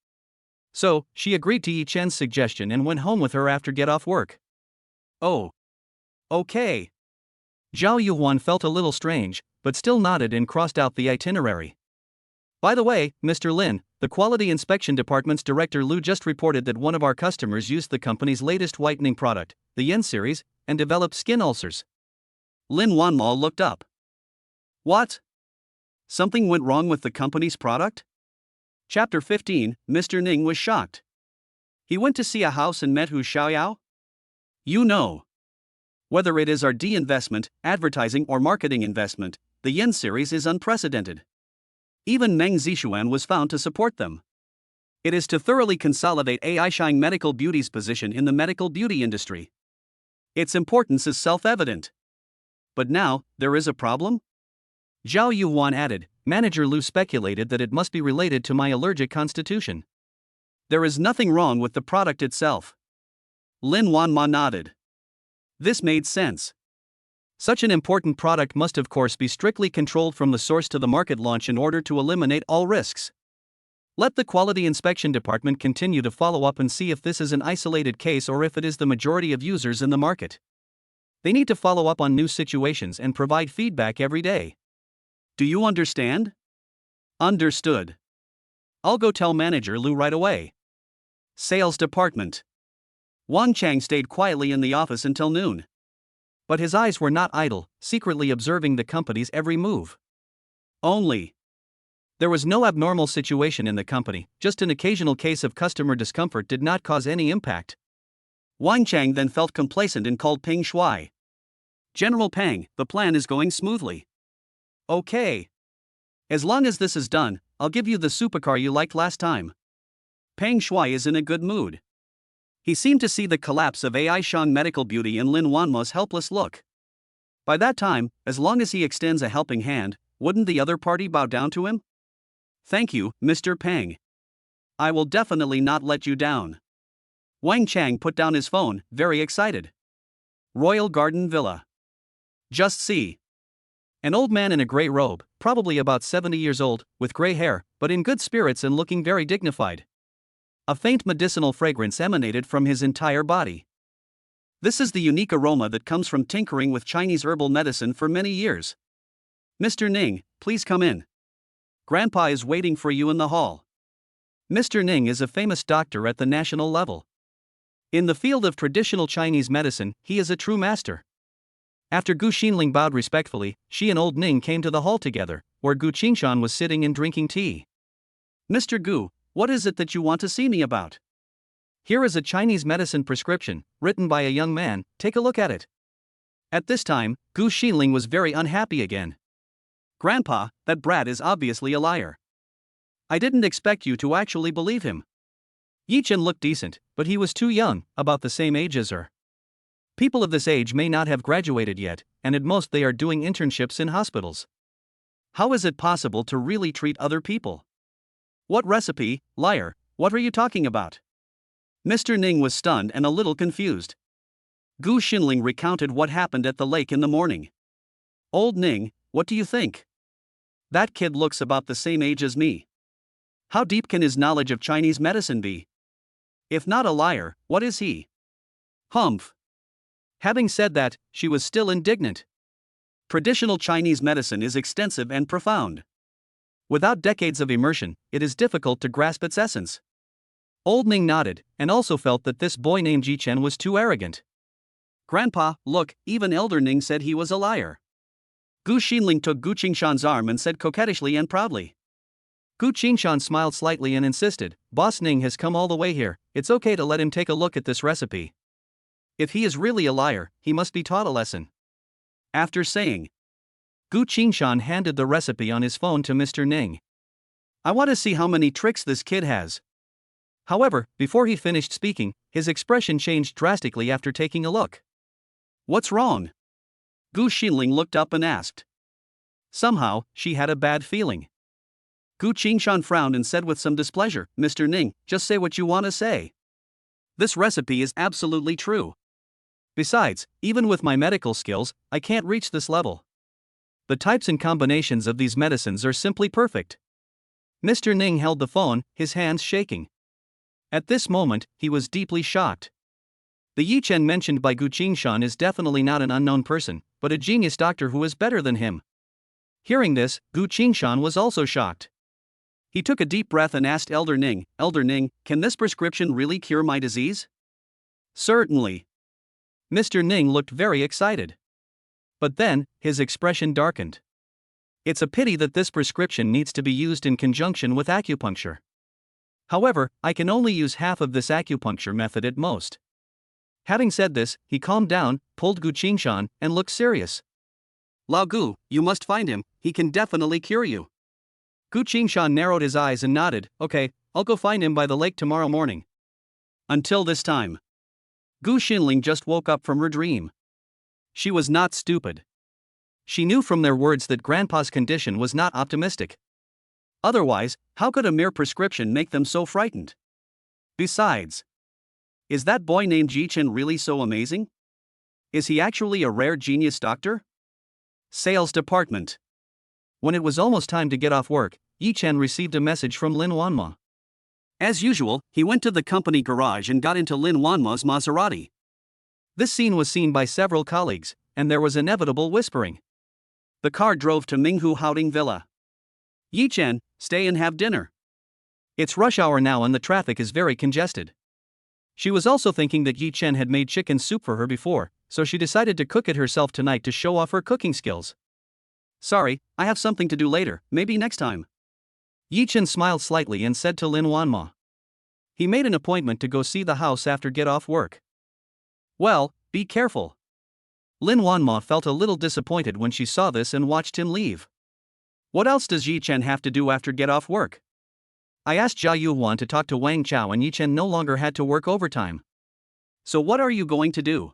So, she agreed to Yi Chen's suggestion and went home with her after get off work. Oh. Okay. Zhao Yuhuan felt a little strange, but still nodded and crossed out the itinerary. By the way, Mr. Lin, the Quality Inspection Department's Director Lu just reported that one of our customers used the company's latest whitening product, the Yen series, and developed skin ulcers. Lin Wanma looked up. What? Something went wrong with the company's product? Chapter 15, Mr. Ning was shocked. He went to see a house and met Hu Xiaoyao? You know. Whether it is R&D investment, advertising or marketing investment, the Yen series is unprecedented. Even Meng Zixuan was found to support them. It is to thoroughly consolidate AI Shang Medical Beauty's position in the medical beauty industry. Its importance is self-evident. But now, there is a problem? Zhao Yuhuan added, Manager Lu speculated that it must be related to my allergic constitution. There is nothing wrong with the product itself. Lin Wanma nodded. This made sense. Such an important product must of course be strictly controlled from the source to the market launch in order to eliminate all risks. Let the Quality Inspection Department continue to follow up and see if this is an isolated case or if it is the majority of users in the market. They need to follow up on new situations and provide feedback every day. Do you understand? Understood. I'll go tell Manager Lu right away. Sales Department. Wang Chang stayed quietly in the office until noon. But his eyes were not idle, secretly observing the company's every move. There was no abnormal situation in the company, just an occasional case of customer discomfort did not cause any impact. Wang Chang then felt complacent and called Peng Shuai. General Peng, the plan is going smoothly. Okay. As long as this is done, I'll give you the supercar you liked last time. Peng Shuai is in a good mood. He seemed to see the collapse of AI Shang Medical Beauty in Lin Wanma's helpless look. By that time, as long as he extends a helping hand, wouldn't the other party bow down to him? Thank you, Mr. Peng. I will definitely not let you down. Wang Chang put down his phone, very excited. Royal Garden Villa. Just see. An old man in a gray robe, probably about 70 years old, with gray hair, but in good spirits and looking very dignified. A faint medicinal fragrance emanated from his entire body. This is the unique aroma that comes from tinkering with Chinese herbal medicine for many years. Mr. Ning, please come in. Grandpa is waiting for you in the hall. Mr. Ning is a famous doctor at the national level. In the field of traditional Chinese medicine, he is a true master. After Gu Xinling bowed respectfully, she and old Ning came to the hall together, where Gu Qingshan was sitting and drinking tea. Mr. Gu, what is it that you want to see me about? Here is a Chinese medicine prescription, written by a young man, take a look at it. At this time, Gu Xinling was very unhappy again. Grandpa, that brat is obviously a liar. I didn't expect you to actually believe him. Yichen looked decent, but he was too young, about the same age as her. People of this age may not have graduated yet, and at most they are doing internships in hospitals. How is it possible to really treat other people? What recipe, liar, what are you talking about? Mr. Ning was stunned and a little confused. Gu Xinling recounted what happened at the lake in the morning. Old Ning, what do you think? That kid looks about the same age as me. How deep can his knowledge of Chinese medicine be? If not a liar, what is he? Humph. Having said that, she was still indignant. Traditional Chinese medicine is extensive and profound. Without decades of immersion, it is difficult to grasp its essence. Old Ning nodded, and also felt that this boy named Jichen was too arrogant. Grandpa, look, even Elder Ning said he was a liar. Gu Xinling took Gu Qingshan's arm and said coquettishly and proudly. Gu Qingshan smiled slightly and insisted, Boss Ning has come all the way here, it's okay to let him take a look at this recipe. If he is really a liar, he must be taught a lesson. After saying, Gu Qingshan handed the recipe on his phone to Mr. Ning. I want to see how many tricks this kid has. However, before he finished speaking, his expression changed drastically after taking a look. What's wrong? Gu Xinling looked up and asked. Somehow, she had a bad feeling. Gu Qingshan frowned and said with some displeasure, Mr. Ning, just say what you want to say. This recipe is absolutely true. Besides, even with my medical skills, I can't reach this level. The types and combinations of these medicines are simply perfect. Mr. Ning held the phone, his hands shaking. At this moment, he was deeply shocked. The Yichen mentioned by Gu Qingshan is definitely not an unknown person, but a genius doctor who is better than him. Hearing this, Gu Qingshan was also shocked. He took a deep breath and asked Elder Ning, can this prescription really cure my disease? Certainly. Mr. Ning looked very excited. But then, his expression darkened. It's a pity that this prescription needs to be used in conjunction with acupuncture. However, I can only use half of this acupuncture method at most. Having said this, he calmed down, pulled Gu Qingshan, and looked serious. Lao Gu, you must find him, he can definitely cure you. Gu Qingshan narrowed his eyes and nodded, okay, I'll go find him by the lake tomorrow morning. Until this time, Gu Xinling just woke up from her dream. She was not stupid. She knew from their words that Grandpa's condition was not optimistic. Otherwise, how could a mere prescription make them so frightened? Besides, is that boy named Jichen really so amazing? Is he actually a rare genius doctor? Sales Department. When it was almost time to get off work, Yichen received a message from Lin Wanma. As usual, he went to the company garage and got into Lin Wanma's Maserati. This scene was seen by several colleagues, and there was inevitable whispering. The car drove to Minghu Haoding Villa. Yichen, stay and have dinner. It's rush hour now and the traffic is very congested. She was also thinking that Yichen had made chicken soup for her before, so she decided to cook it herself tonight to show off her cooking skills. Sorry, I have something to do later, maybe next time. Yichen smiled slightly and said to Lin Wanma. He made an appointment to go see the house after get off work. Well, be careful. Lin Wanma felt a little disappointed when she saw this and watched him leave. What else does Yichen have to do after get off work? I asked Jia Yuhuan to talk to Wang Chao and Yichen no longer had to work overtime. So what are you going to do?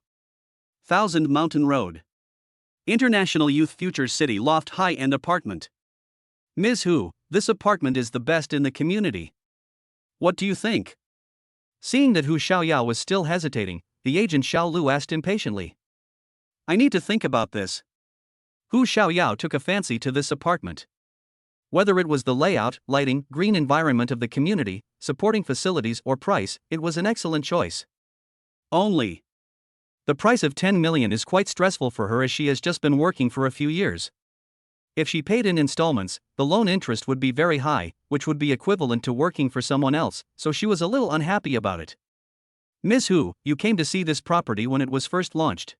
Thousand Mountain Road. International Youth Futures City Loft High-End Apartment. Ms. Hu, this apartment is the best in the community. What do you think? Seeing that Hu Xiaoyao was still hesitating, the agent Xiao Lu asked impatiently. I need to think about this. Hu Xiaoyao took a fancy to this apartment. Whether it was the layout, lighting, green environment of the community, supporting facilities or price, it was an excellent choice. Only, the price of 10 million is quite stressful for her as she has just been working for a few years. If she paid in installments, the loan interest would be very high, which would be equivalent to working for someone else, so she was a little unhappy about it. Ms. Hu, you came to see this property when it was first launched.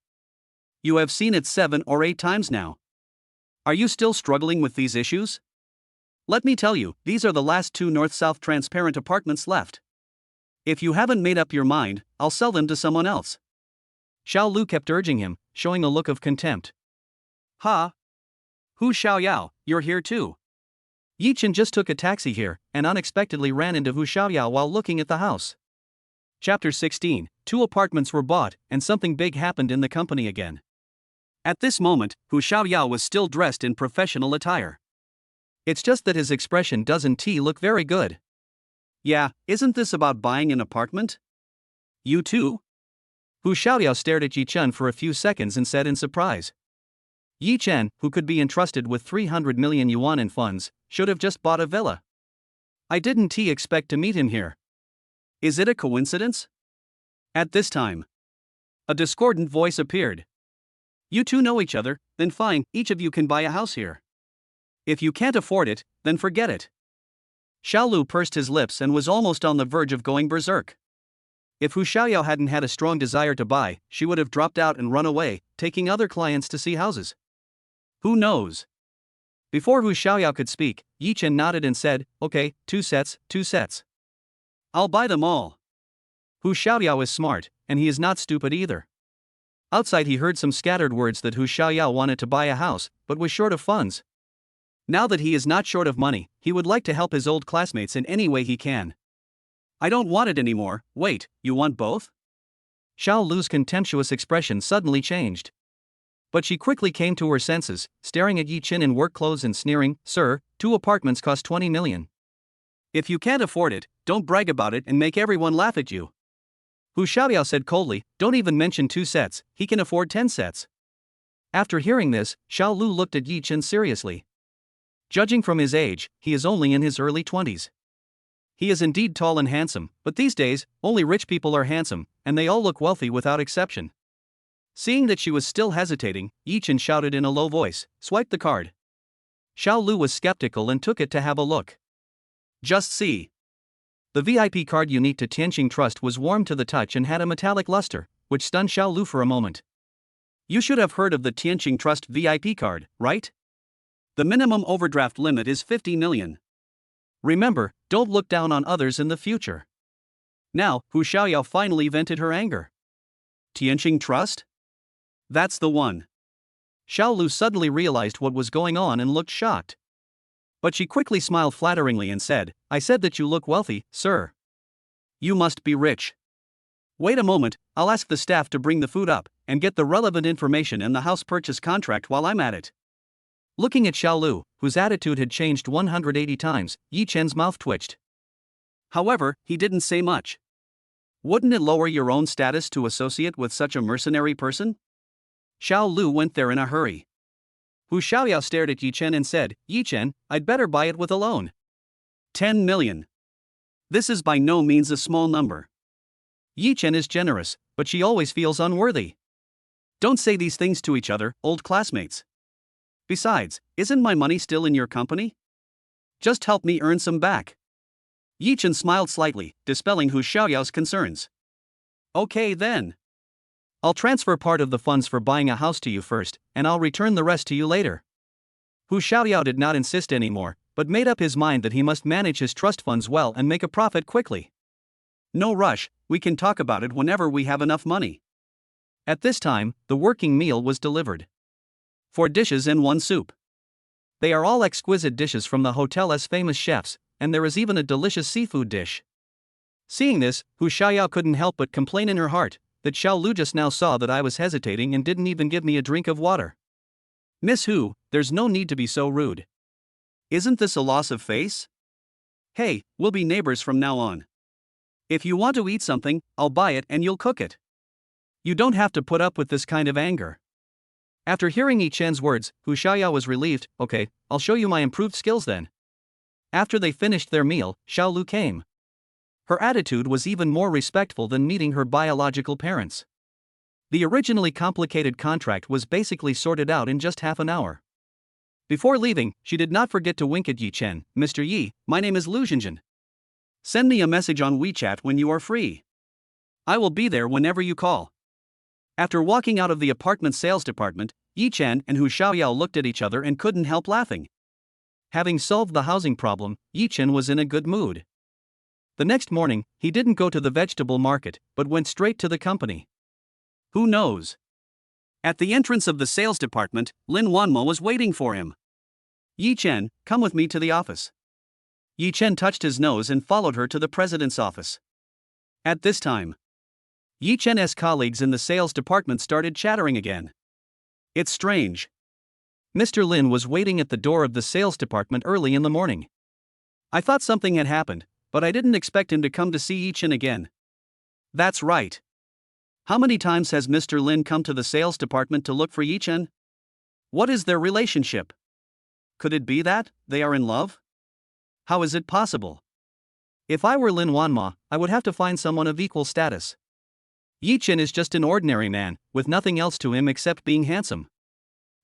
You have seen it 7 or 8 times now. Are you still struggling with these issues? Let me tell you, these are the last 2 north-south transparent apartments left. If you haven't made up your mind, I'll sell them to someone else. Xiao Lu kept urging him, showing a look of contempt. Ha! Hu Xiaoyao, you're here too. Yichen just took a taxi here, and unexpectedly ran into Hu Xiaoyao while looking at the house. Chapter 16, 2 apartments were bought, and something big happened in the company again. At this moment, Hu Xiaoyao was still dressed in professional attire. It's just that his expression doesn't look very good. Yeah, isn't this about buying an apartment? You too? Hu Xiaoyao stared at Yi Chen for a few seconds and said in surprise. Yi Chen, who could be entrusted with 300 million yuan in funds, should have just bought a villa. I didn't expect to meet him here. Is it a coincidence? At this time, a discordant voice appeared. You two know each other, then fine, each of you can buy a house here. If you can't afford it, then forget it. Xiaolu pursed his lips and was almost on the verge of going berserk. If Hu Xiaoyao hadn't had a strong desire to buy, she would have dropped out and run away, taking other clients to see houses. Who knows? Before Hu Xiaoyao could speak, Yi Chen nodded and said, Okay, 2 sets, 2 sets. I'll buy them all. Hu Xiaoyao is smart, and he is not stupid either. Outside he heard some scattered words that Hu Xiaoyao wanted to buy a house, but was short of funds. Now that he is not short of money, he would like to help his old classmates in any way he can. I don't want it anymore. Wait, you want both? Xiao Lu's contemptuous expression suddenly changed. But she quickly came to her senses, staring at Yi Chen in work clothes and sneering, Sir, 2 apartments cost 20 million. If you can't afford it, don't brag about it and make everyone laugh at you. Hu Xiaoyao said coldly, Don't even mention 2 sets, he can afford 10 sets. After hearing this, Xiao Lu looked at Yi Chen seriously. Judging from his age, he is only in his early 20s. He is indeed tall and handsome, but these days, only rich people are handsome, and they all look wealthy without exception. Seeing that she was still hesitating, Yi Chen shouted in a low voice, Swipe the card. Xiao Lu was skeptical and took it to have a look. Just see. The VIP card unique to Tianqing Trust was warm to the touch and had a metallic luster, which stunned Xiao Lu for a moment. You should have heard of the Tianqing Trust VIP card, right? The minimum overdraft limit is 50 million. Remember, don't look down on others in the future. Now, Hu Xiaoyao finally vented her anger. Tianqing Trust? That's the one. Xiao Lu suddenly realized what was going on and looked shocked. But she quickly smiled flatteringly and said, I said that you look wealthy, sir. You must be rich. Wait a moment, I'll ask the staff to bring the food up, and get the relevant information and the house purchase contract while I'm at it. Looking at Xiao Lu, whose attitude had changed 180 times, Yi Chen's mouth twitched. However, he didn't say much. Wouldn't it lower your own status to associate with such a mercenary person? Xiao Lu went there in a hurry. Hu Xiaoyao stared at Yi Chen and said, Yi Chen, I'd better buy it with a loan. 10 million. This is by no means a small number. Yi Chen is generous, but she always feels unworthy. Don't say these things to each other, old classmates. Besides, isn't my money still in your company? Just help me earn some back. Yi Chen smiled slightly, dispelling Hu Xiaoyao's concerns. Okay then. I'll transfer part of the funds for buying a house to you first, and I'll return the rest to you later. Hu Xiaoyao did not insist anymore, but made up his mind that he must manage his trust funds well and make a profit quickly. No rush, we can talk about it whenever we have enough money. At this time, the working meal was delivered. 4 dishes and 1 soup. They are all exquisite dishes from the hotel's famous chefs, and there is even a delicious seafood dish. Seeing this, Hu Xiaoyao couldn't help but complain in her heart that Xiao Lu just now saw that I was hesitating and didn't even give me a drink of water. Miss Hu, there's no need to be so rude. Isn't this a loss of face? Hey, we'll be neighbors from now on. If you want to eat something, I'll buy it and you'll cook it. You don't have to put up with this kind of anger. After hearing Yi Chen's words, Hu Xiaoyao was relieved. Okay, I'll show you my improved skills then. After they finished their meal, Xiao Lu came. Her attitude was even more respectful than meeting her biological parents. The originally complicated contract was basically sorted out in just half an hour. Before leaving, she did not forget to wink at Yi Chen. Mr. Yi, my name is Lu Xinjin. Send me a message on WeChat when you are free. I will be there whenever you call. After walking out of the apartment sales department, Yi Chen and Hu Xiaoyao looked at each other and couldn't help laughing. Having solved the housing problem, Yi Chen was in a good mood. The next morning, he didn't go to the vegetable market, but went straight to the company. Who knows? At the entrance of the sales department, Lin Wanmo was waiting for him. Yi Chen, come with me to the office. Yi Chen touched his nose and followed her to the president's office. At this time, Yi Chen's colleagues in the sales department started chattering again. It's strange. Mr. Lin was waiting at the door of the sales department early in the morning. I thought something had happened, but I didn't expect him to come to see Yi-Chen again. That's right. How many times has Mr. Lin come to the sales department to look for Yi-Chen? What is their relationship? Could it be that they are in love? How is it possible? If I were Lin Wanma, I would have to find someone of equal status. Yi-Chen is just an ordinary man, with nothing else to him except being handsome.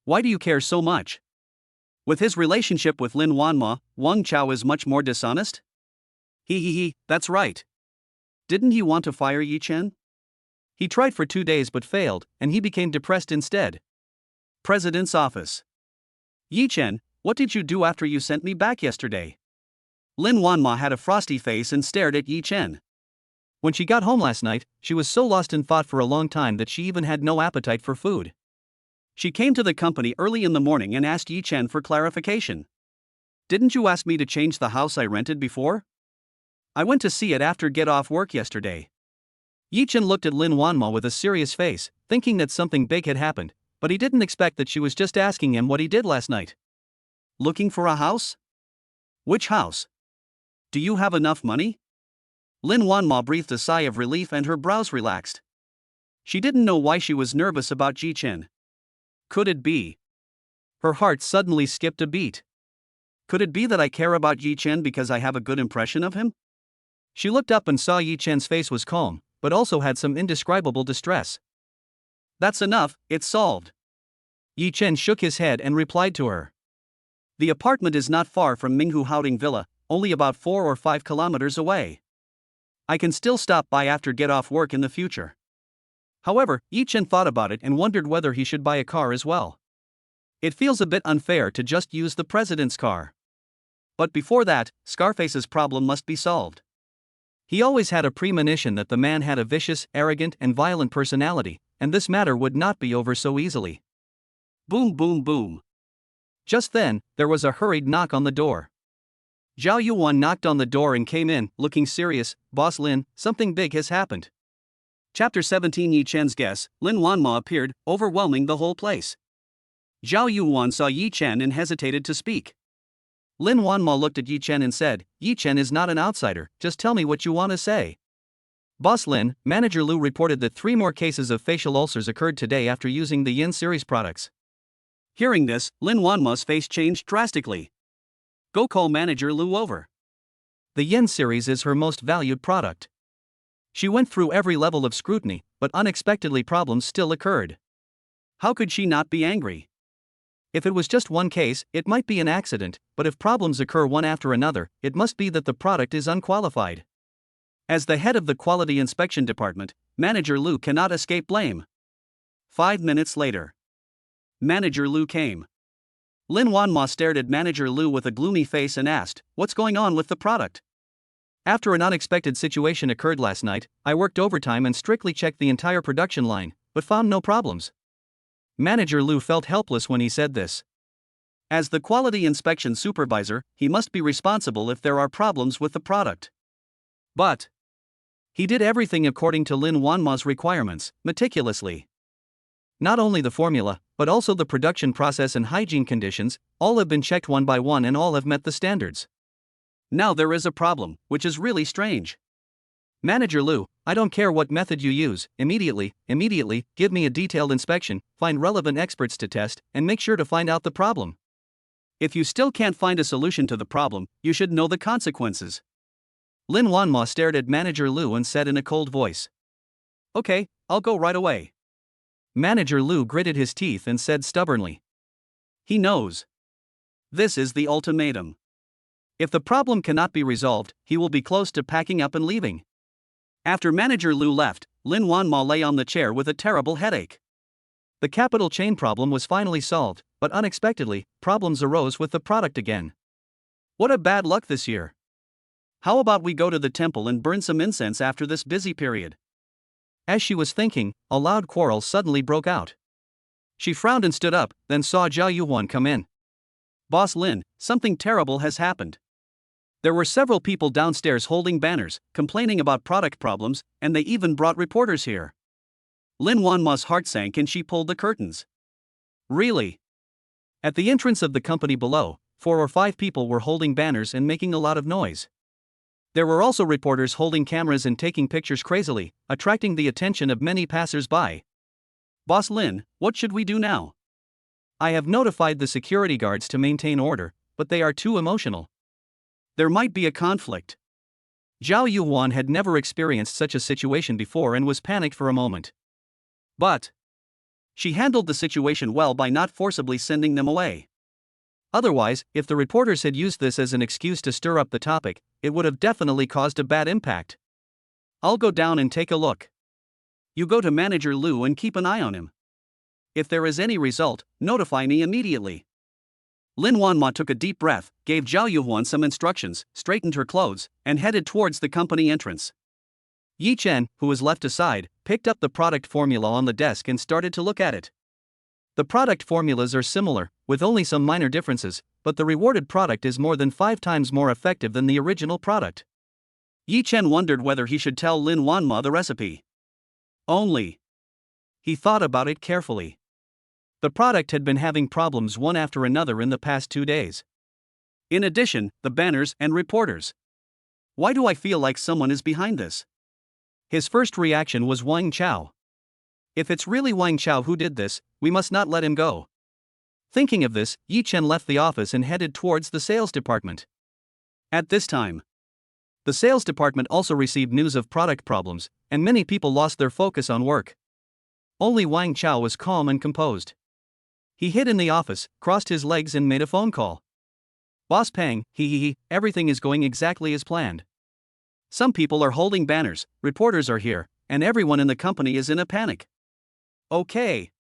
Why do you care so much? With his relationship with Lin Wanma, Wang Chao is much more dishonest? That's right. Didn't he want to fire Yi-Chen? He tried for 2 days but failed, and he became depressed instead. President's office. Yi-Chen, what did you do after you sent me back yesterday? Lin Wanma had a frosty face and stared at Yi-Chen. When she got home last night, she was so lost in thought for a long time that she even had no appetite for food. She came to the company early in the morning and asked Yi-Chen for clarification. Didn't you ask me to change the house I rented before? I went to see it after get off work yesterday. Yi-Chen looked at Lin Wanma with a serious face, thinking that something big had happened, but he didn't expect that she was just asking him what he did last night. Looking for a house? Which house? Do you have enough money? Lin Wanma breathed a sigh of relief and her brows relaxed. She didn't know why she was nervous about Yi-Chen. Could it be? Her heart suddenly skipped a beat. Could it be that I care about Yi-Chen because I have a good impression of him? She looked up and saw Yi-Chen's face was calm, but also had some indescribable distress. That's enough, it's solved. Yi-Chen shook his head and replied to her. The apartment is not far from Minghu Haoding Villa, only about 4 or 5 kilometers away. I can still stop by after get off work in the future. However, Yi-Chen thought about it and wondered whether he should buy a car as well. It feels a bit unfair to just use the president's car. But before that, Scarface's problem must be solved. He always had a premonition that the man had a vicious, arrogant, and violent personality, and this matter would not be over so easily. Boom, boom, boom. Just then, there was a hurried knock on the door. Zhao Yuan knocked on the door and came in, looking serious. Boss Lin, something big has happened. Chapter 17 Yi-Chen's guess. Lin Wanma appeared, overwhelming the whole place. Zhao Yuan saw Yi-Chen and hesitated to speak. Lin Wanma looked at Yi-Chen and said, Yi-Chen is not an outsider, just tell me what you want to say. Boss Lin, Manager Lu reported that 3 more cases of facial ulcers occurred today after using the Yin series products. Hearing this, Lin Wanma's face changed drastically. Go call Manager Lu over. The Yin series is her most valued product. She went through every level of scrutiny, but unexpectedly problems still occurred. How could she not be angry? If it was just one case, it might be an accident, but if problems occur one after another, it must be that the product is unqualified. As the head of the quality inspection department, Manager Lu cannot escape blame. 5 minutes later. Manager Lu came. Lin Wanma stared at Manager Lu with a gloomy face and asked, what's going on with the product? After an unexpected situation occurred last night, I worked overtime and strictly checked the entire production line, but found no problems. Manager Lu felt helpless when he said this. As the quality inspection supervisor, he must be responsible if there are problems with the product. But he did everything according to Lin Wanma's requirements, meticulously. Not only the formula, but also the production process and hygiene conditions, all have been checked one by one and all have met the standards. Now there is a problem, which is really strange. Manager Lu, I don't care what method you use, immediately, give me a detailed inspection, find relevant experts to test, and make sure to find out the problem. If you still can't find a solution to the problem, you should know the consequences. Lin Wanma stared at Manager Lu and said in a cold voice. Okay, I'll go right away. Manager Lu gritted his teeth and said stubbornly. He knows. This is the ultimatum. If the problem cannot be resolved, he will be close to packing up and leaving. After Manager Lu left, Lin Wanma lay on the chair with a terrible headache. The capital chain problem was finally solved, but unexpectedly, problems arose with the product again. What a bad luck this year. How about we go to the temple and burn some incense after this busy period? As she was thinking, a loud quarrel suddenly broke out. She frowned and stood up, then saw Zhao Yuan come in. Boss Lin, something terrible has happened. There were several people downstairs holding banners, complaining about product problems, and they even brought reporters here. Lin Wanma's heart sank and she pulled the curtains. Really? At the entrance of the company below, 4 or 5 people were holding banners and making a lot of noise. There were also reporters holding cameras and taking pictures crazily, attracting the attention of many passers-by. Boss Lin, what should we do now? I have notified the security guards to maintain order, but they are too emotional. There might be a conflict. Zhao Yuhuan had never experienced such a situation before and was panicked for a moment. But she handled the situation well by not forcibly sending them away. Otherwise, if the reporters had used this as an excuse to stir up the topic, it would have definitely caused a bad impact. I'll go down and take a look. You go to Manager Liu and keep an eye on him. If there is any result, notify me immediately. Lin Wanma took a deep breath, gave Zhao Yuhuan some instructions, straightened her clothes, and headed towards the company entrance. Yi Chen, who was left aside, picked up the product formula on the desk and started to look at it. The product formulas are similar, with only some minor differences, but the rewarded product is more than 5 times more effective than the original product. Yi Chen wondered whether he should tell Lin Wanma the recipe. Only. He thought about it carefully. The product had been having problems one after another in the past 2 days. In addition, the banners and reporters. Why do I feel like someone is behind this? His first reaction was Wang Chao. If it's really Wang Chao who did this, we must not let him go. Thinking of this, Yi Chen left the office and headed towards the sales department. At this time, the sales department also received news of product problems, and many people lost their focus on work. Only Wang Chao was calm and composed. He hid in the office, crossed his legs and made a phone call. Boss Pang, everything is going exactly as planned. Some people are holding banners, reporters are here, and everyone in the company is in a panic. Okay.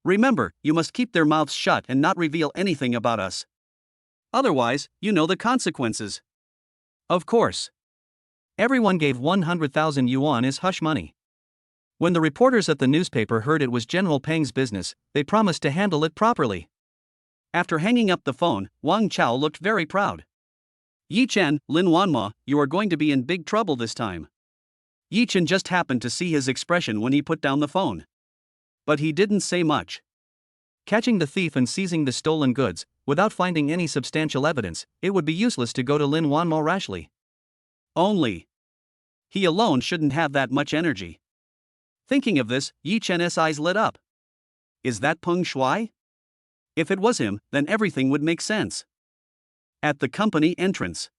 Remember, you must keep their mouths shut and not reveal anything about us. Otherwise, you know the consequences. Of course. Everyone gave 100,000 yuan as hush money. When the reporters at the newspaper heard it was General Peng's business, they promised to handle it properly. After hanging up the phone, Wang Chao looked very proud. Yi Chen, Lin Wanma, you are going to be in big trouble this time. Yi Chen just happened to see his expression when he put down the phone. But he didn't say much. Catching the thief and seizing the stolen goods, without finding any substantial evidence, it would be useless to go to Lin Wanma rashly. Only. He alone shouldn't have that much energy. Thinking of this, Yi Chen's eyes lit up. Is that Peng Shuai? If it was him, then everything would make sense. At the company entrance.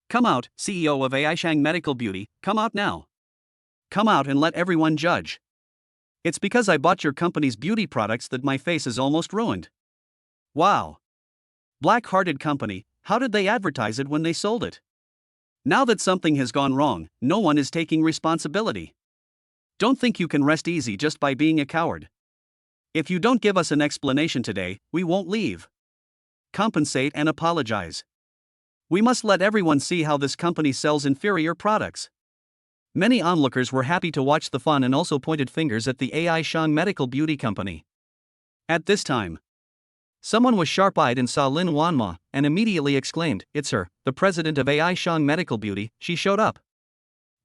Come out, CEO of Aishang Medical Beauty, come out now. Come out and let everyone judge. It's because I bought your company's beauty products that my face is almost ruined. Wow. Black-hearted company, how did they advertise it when they sold it? Now that something has gone wrong, no one is taking responsibility. Don't think you can rest easy just by being a coward. If you don't give us an explanation today, we won't leave. Compensate and apologize. We must let everyone see how this company sells inferior products. Many onlookers were happy to watch the fun and also pointed fingers at the Aishang Medical Beauty Company. At this time, someone was sharp-eyed and saw Lin Wanma, and immediately exclaimed, "It's her, the president of Aishang Medical Beauty, she showed up."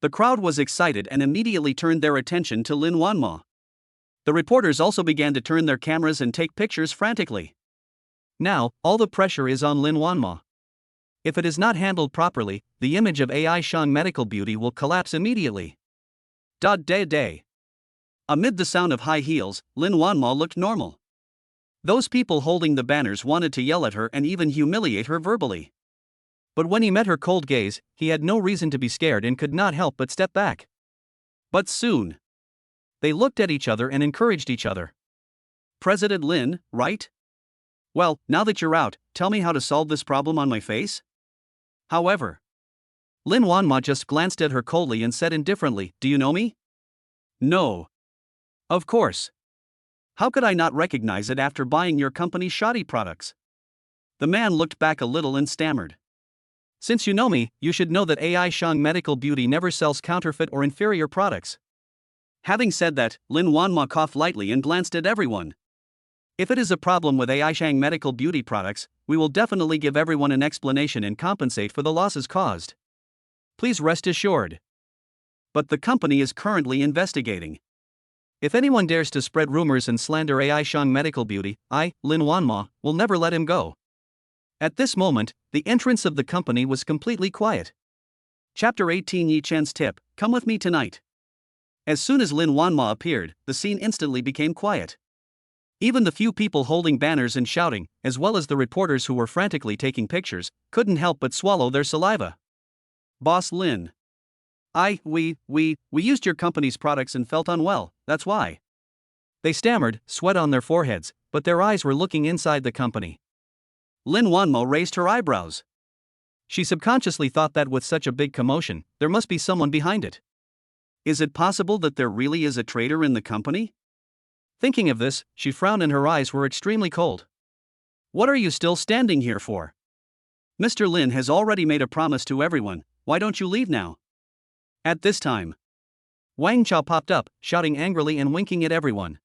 The crowd was excited and immediately turned their attention to Lin Wanma. The reporters also began to turn their cameras and take pictures frantically. Now, all the pressure is on Lin Wanma. If it is not handled properly, the image of Aishang Medical Beauty will collapse immediately. Day. Amid the sound of high heels, Lin Wanma looked normal. Those people holding the banners wanted to yell at her and even humiliate her verbally. But when he met her cold gaze, he had no reason to be scared and could not help but step back. But soon, they looked at each other and encouraged each other. President Lin, right? Well, now that you're out, tell me how to solve this problem on my face? However, Lin Wanma just glanced at her coldly and said indifferently, "Do you know me?" No. Of course. How could I not recognize it after buying your company's shoddy products? The man looked back a little and stammered. Since you know me, you should know that Aishang Medical Beauty never sells counterfeit or inferior products. Having said that, Lin Wanma coughed lightly and glanced at everyone. If it is a problem with Aishang Medical Beauty products, we will definitely give everyone an explanation and compensate for the losses caused. Please rest assured. But the company is currently investigating. If anyone dares to spread rumors and slander AI Shang Medical Beauty, I, Lin Wanma, will never let him go. At this moment, the entrance of the company was completely quiet. Chapter 18 Yi Chen's Tip, Come With Me Tonight. As soon as Lin Wanma appeared, the scene instantly became quiet. Even the few people holding banners and shouting, as well as the reporters who were frantically taking pictures, couldn't help but swallow their saliva. Boss Lin. We used your company's products and felt unwell, that's why. They stammered, sweat on their foreheads, but their eyes were looking inside the company. Lin Wanmo raised her eyebrows. She subconsciously thought that with such a big commotion, there must be someone behind it. Is it possible that there really is a traitor in the company? Thinking of this, she frowned and her eyes were extremely cold. What are you still standing here for? Mr. Lin has already made a promise to everyone, why don't you leave now? At this time, Wang Chao popped up, shouting angrily and winking at everyone.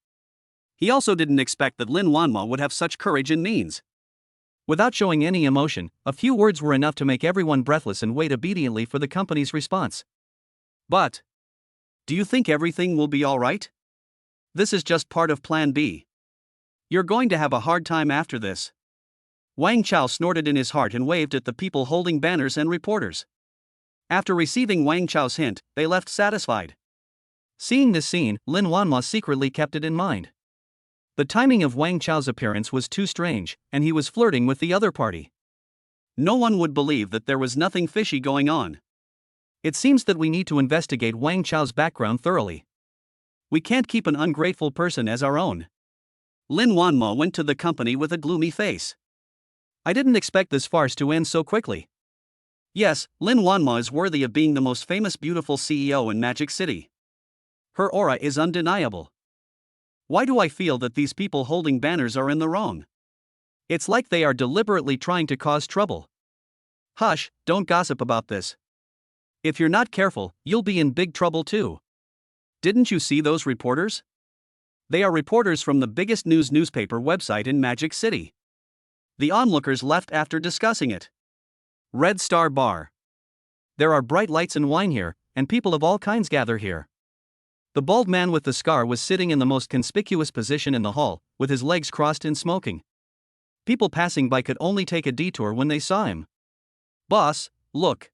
He also didn't expect that Lin Wanmo would have such courage and means. Without showing any emotion, a few words were enough to make everyone breathless and wait obediently for the company's response. But, do you think everything will be alright? This is just part of Plan B. You're going to have a hard time after this. Wang Chao snorted in his heart and waved at the people holding banners and reporters. After receiving Wang Chao's hint, they left satisfied. Seeing this scene, Lin Wanma secretly kept it in mind. The timing of Wang Chao's appearance was too strange, and he was flirting with the other party. No one would believe that there was nothing fishy going on. It seems that we need to investigate Wang Chao's background thoroughly. We can't keep an ungrateful person as our own. Lin Wanmo went to the company with a gloomy face. I didn't expect this farce to end so quickly. Yes, Lin Wanma is worthy of being the most famous beautiful CEO in Magic City. Her aura is undeniable. Why do I feel that these people holding banners are in the wrong? It's like they are deliberately trying to cause trouble. Hush, don't gossip about this. If you're not careful, you'll be in big trouble too. Didn't you see those reporters? They are reporters from the biggest newspaper website in Magic City. The onlookers left after discussing it. Red Star Bar. There are bright lights and wine here, and people of all kinds gather here. The bald man with the scar was sitting in the most conspicuous position in the hall, with his legs crossed and smoking. People passing by could only take a detour when they saw him. Boss, look.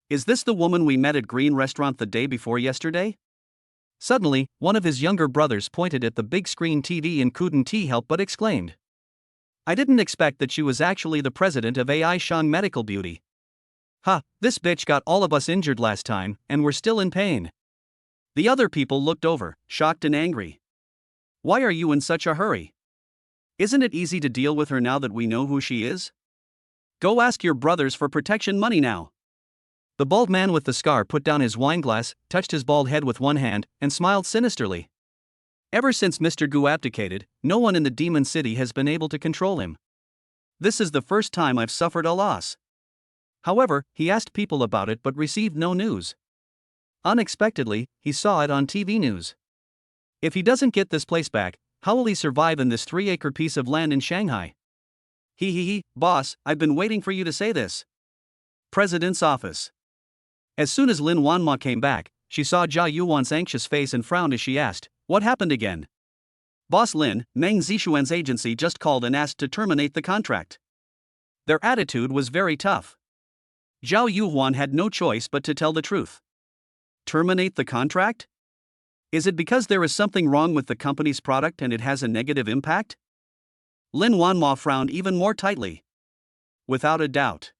Is this the woman we met at Green Restaurant the day before yesterday? Suddenly, one of his younger brothers pointed at the big screen TV and couldn't help but exclaimed. I didn't expect that she was actually the president of AI Shang Medical Beauty. Ha, this bitch got all of us injured last time, and we're still in pain. The other people looked over, shocked and angry. Why are you in such a hurry? Isn't it easy to deal with her now that we know who she is? Go ask your brothers for protection money now. The bald man with the scar put down his wine glass, touched his bald head with one hand, and smiled sinisterly. Ever since Mr. Gu abdicated, no one in the Demon City has been able to control him. This is the first time I've suffered a loss. However, he asked people about it but received no news. Unexpectedly, he saw it on TV news. If he doesn't get this place back, how will he survive in this 3-acre piece of land in Shanghai? Boss, I've been waiting for you to say this. President's office. As soon as Lin Wanma came back, she saw Jia Yuan's anxious face and frowned as she asked, What happened again? Boss Lin, Meng Zixuan's agency just called and asked to terminate the contract. Their attitude was very tough. Zhao Yuhuan had no choice but to tell the truth. Terminate the contract? Is it because there is something wrong with the company's product and it has a negative impact? Lin Wanma frowned even more tightly. Without a doubt.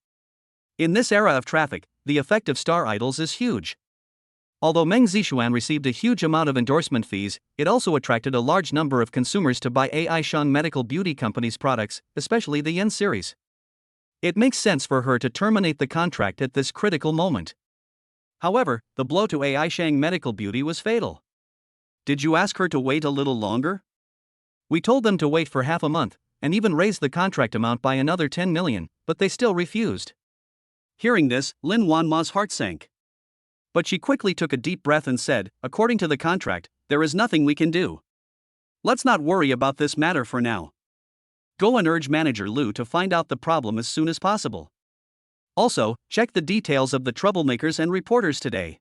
In this era of traffic, the effect of star idols is huge. Although Meng Zixuan received a huge amount of endorsement fees, it also attracted a large number of consumers to buy AI Shang Medical Beauty Company's products, especially the Yen series. It makes sense for her to terminate the contract at this critical moment. However, the blow to AI Shang Medical Beauty was fatal. Did you ask her to wait a little longer? We told them to wait for half a month, and even raised the contract amount by another 10 million, but they still refused. Hearing this, Lin Wanma's heart sank. But she quickly took a deep breath and said, According to the contract, there is nothing we can do. Let's not worry about this matter for now. Go and urge Manager Lu to find out the problem as soon as possible. Also, check the details of the troublemakers and reporters today.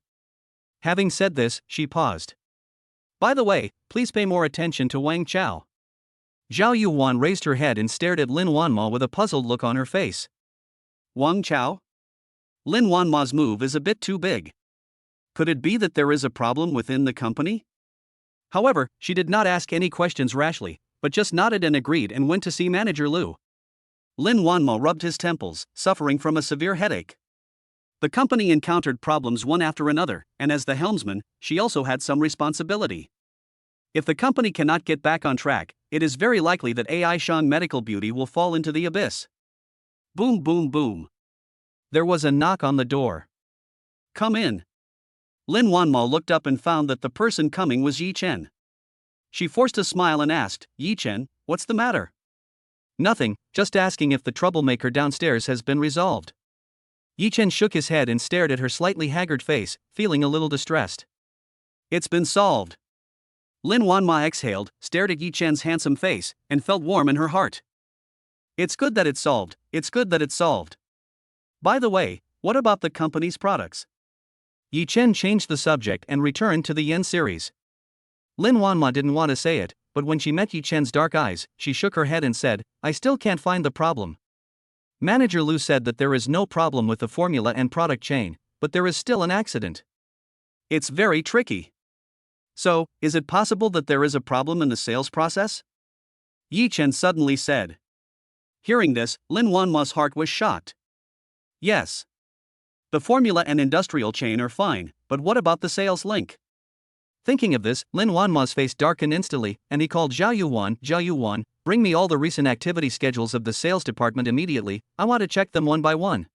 Having said this, she paused. By the way, please pay more attention to Wang Chao. Zhao Yuan raised her head and stared at Lin Wanma with a puzzled look on her face. Wang Chao? Lin Wanma's move is a bit too big. Could it be that there is a problem within the company? However, she did not ask any questions rashly, but just nodded and agreed and went to see Manager Lu. Lin Wanma rubbed his temples, suffering from a severe headache. The company encountered problems one after another, and as the helmsman, she also had some responsibility. If the company cannot get back on track, it is very likely that AI Shang Medical Beauty will fall into the abyss. Boom, boom, boom. There was a knock on the door. Come in. Lin Wanma looked up and found that the person coming was Yi Chen. She forced a smile and asked, Yi Chen, what's the matter? Nothing, just asking if the troublemaker downstairs has been resolved. Yi Chen shook his head and stared at her slightly haggard face, feeling a little distressed. It's been solved. Lin Wanma exhaled, stared at Yi Chen's handsome face, and felt warm in her heart. It's good that it's solved, it's good that it's solved. By the way, what about the company's products? Yi Chen changed the subject and returned to the Yen series. Lin Wanma didn't want to say it, but when she met Yi Chen's dark eyes, she shook her head and said, I still can't find the problem. Manager Lu said that there is no problem with the formula and product chain, but there is still an accident. It's very tricky. So, is it possible that there is a problem in the sales process? Yi Chen suddenly said. Hearing this, Lin Wanma's heart was shocked. Yes. The formula and industrial chain are fine, but what about the sales link? Thinking of this, Lin Wanma's face darkened instantly, and he called Zhao Yuan, bring me all the recent activity schedules of the sales department immediately, I want to check them one by one.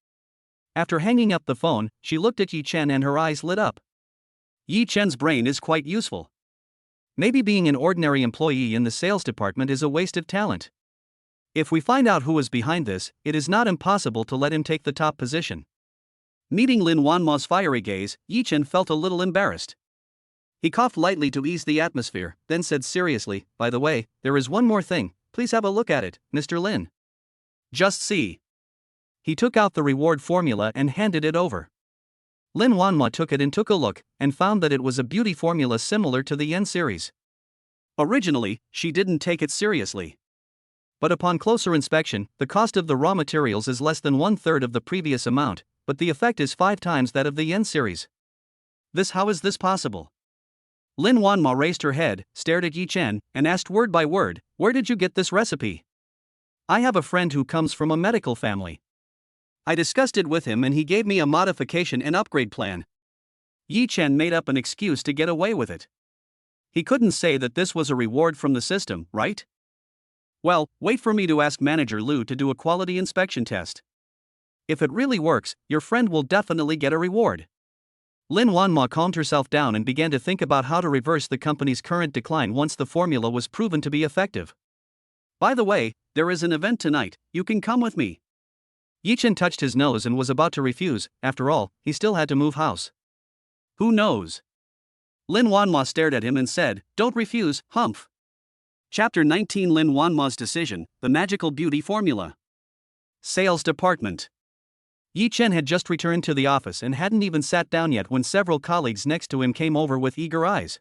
After hanging up the phone, she looked at Yi Chen and her eyes lit up. Yi Chen's brain is quite useful. Maybe being an ordinary employee in the sales department is a waste of talent. If we find out who is behind this, it is not impossible to let him take the top position. Meeting Lin Wanma's fiery gaze, Yi Chen felt a little embarrassed. He coughed lightly to ease the atmosphere, then said seriously, by the way, there is one more thing, please have a look at it, Mr. Lin. Just see. He took out the reward formula and handed it over. Lin Wanma took it and took a look, and found that it was a beauty formula similar to the Yen series. Originally, she didn't take it seriously. But upon closer inspection, the cost of the raw materials is less than 1/3 of the previous amount, but the effect is 5 times that of the Yen series. How is this possible? Lin Wanma raised her head, stared at Yi Chen, and asked word by word, where did you get this recipe? I have a friend who comes from a medical family. I discussed it with him and he gave me a modification and upgrade plan. Yi Chen made up an excuse to get away with it. He couldn't say that this was a reward from the system, right? Well, wait for me to ask Manager Lu to do a quality inspection test. If it really works, your friend will definitely get a reward. Lin Wanma calmed herself down and began to think about how to reverse the company's current decline once the formula was proven to be effective. By the way, there is an event tonight, you can come with me. Yi Chen touched his nose and was about to refuse, after all, he still had to move house. Who knows? Lin Wanma stared at him and said, don't refuse, humph. Chapter 19 Lin Wanma's Decision, The Magical Beauty Formula. Sales Department. Yi Chen had just returned to the office and hadn't even sat down yet when several colleagues next to him came over with eager eyes.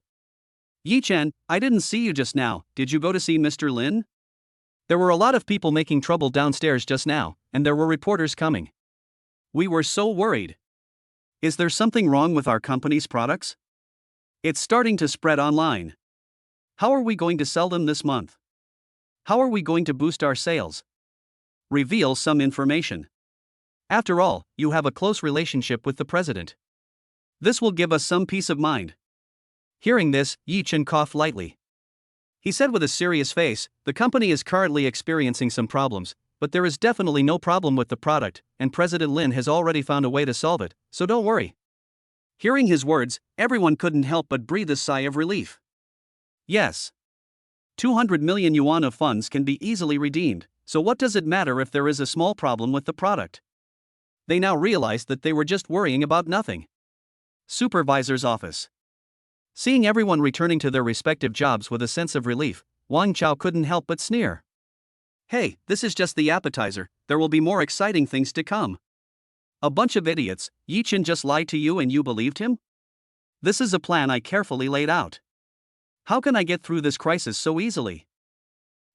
Yi Chen, I didn't see you just now, did you go to see Mr. Lin? There were a lot of people making trouble downstairs just now, and there were reporters coming. We were so worried. Is there something wrong with our company's products? It's starting to spread online. How are we going to sell them this month? How are we going to boost our sales? Reveal some information. After all, you have a close relationship with the president. This will give us some peace of mind. Hearing this, Yi Chen coughed lightly. He said with a serious face, the company is currently experiencing some problems, but there is definitely no problem with the product, and President Lin has already found a way to solve it, so don't worry. Hearing his words, everyone couldn't help but breathe a sigh of relief. Yes. 200 million yuan of funds can be easily redeemed, so what does it matter if there is a small problem with the product? They now realized that they were just worrying about nothing. Supervisor's office. Seeing everyone returning to their respective jobs with a sense of relief, Wang Chao couldn't help but sneer. Hey, this is just the appetizer, there will be more exciting things to come. A bunch of idiots, Yi Chen just lied to you and you believed him? This is a plan I carefully laid out. How can I get through this crisis so easily?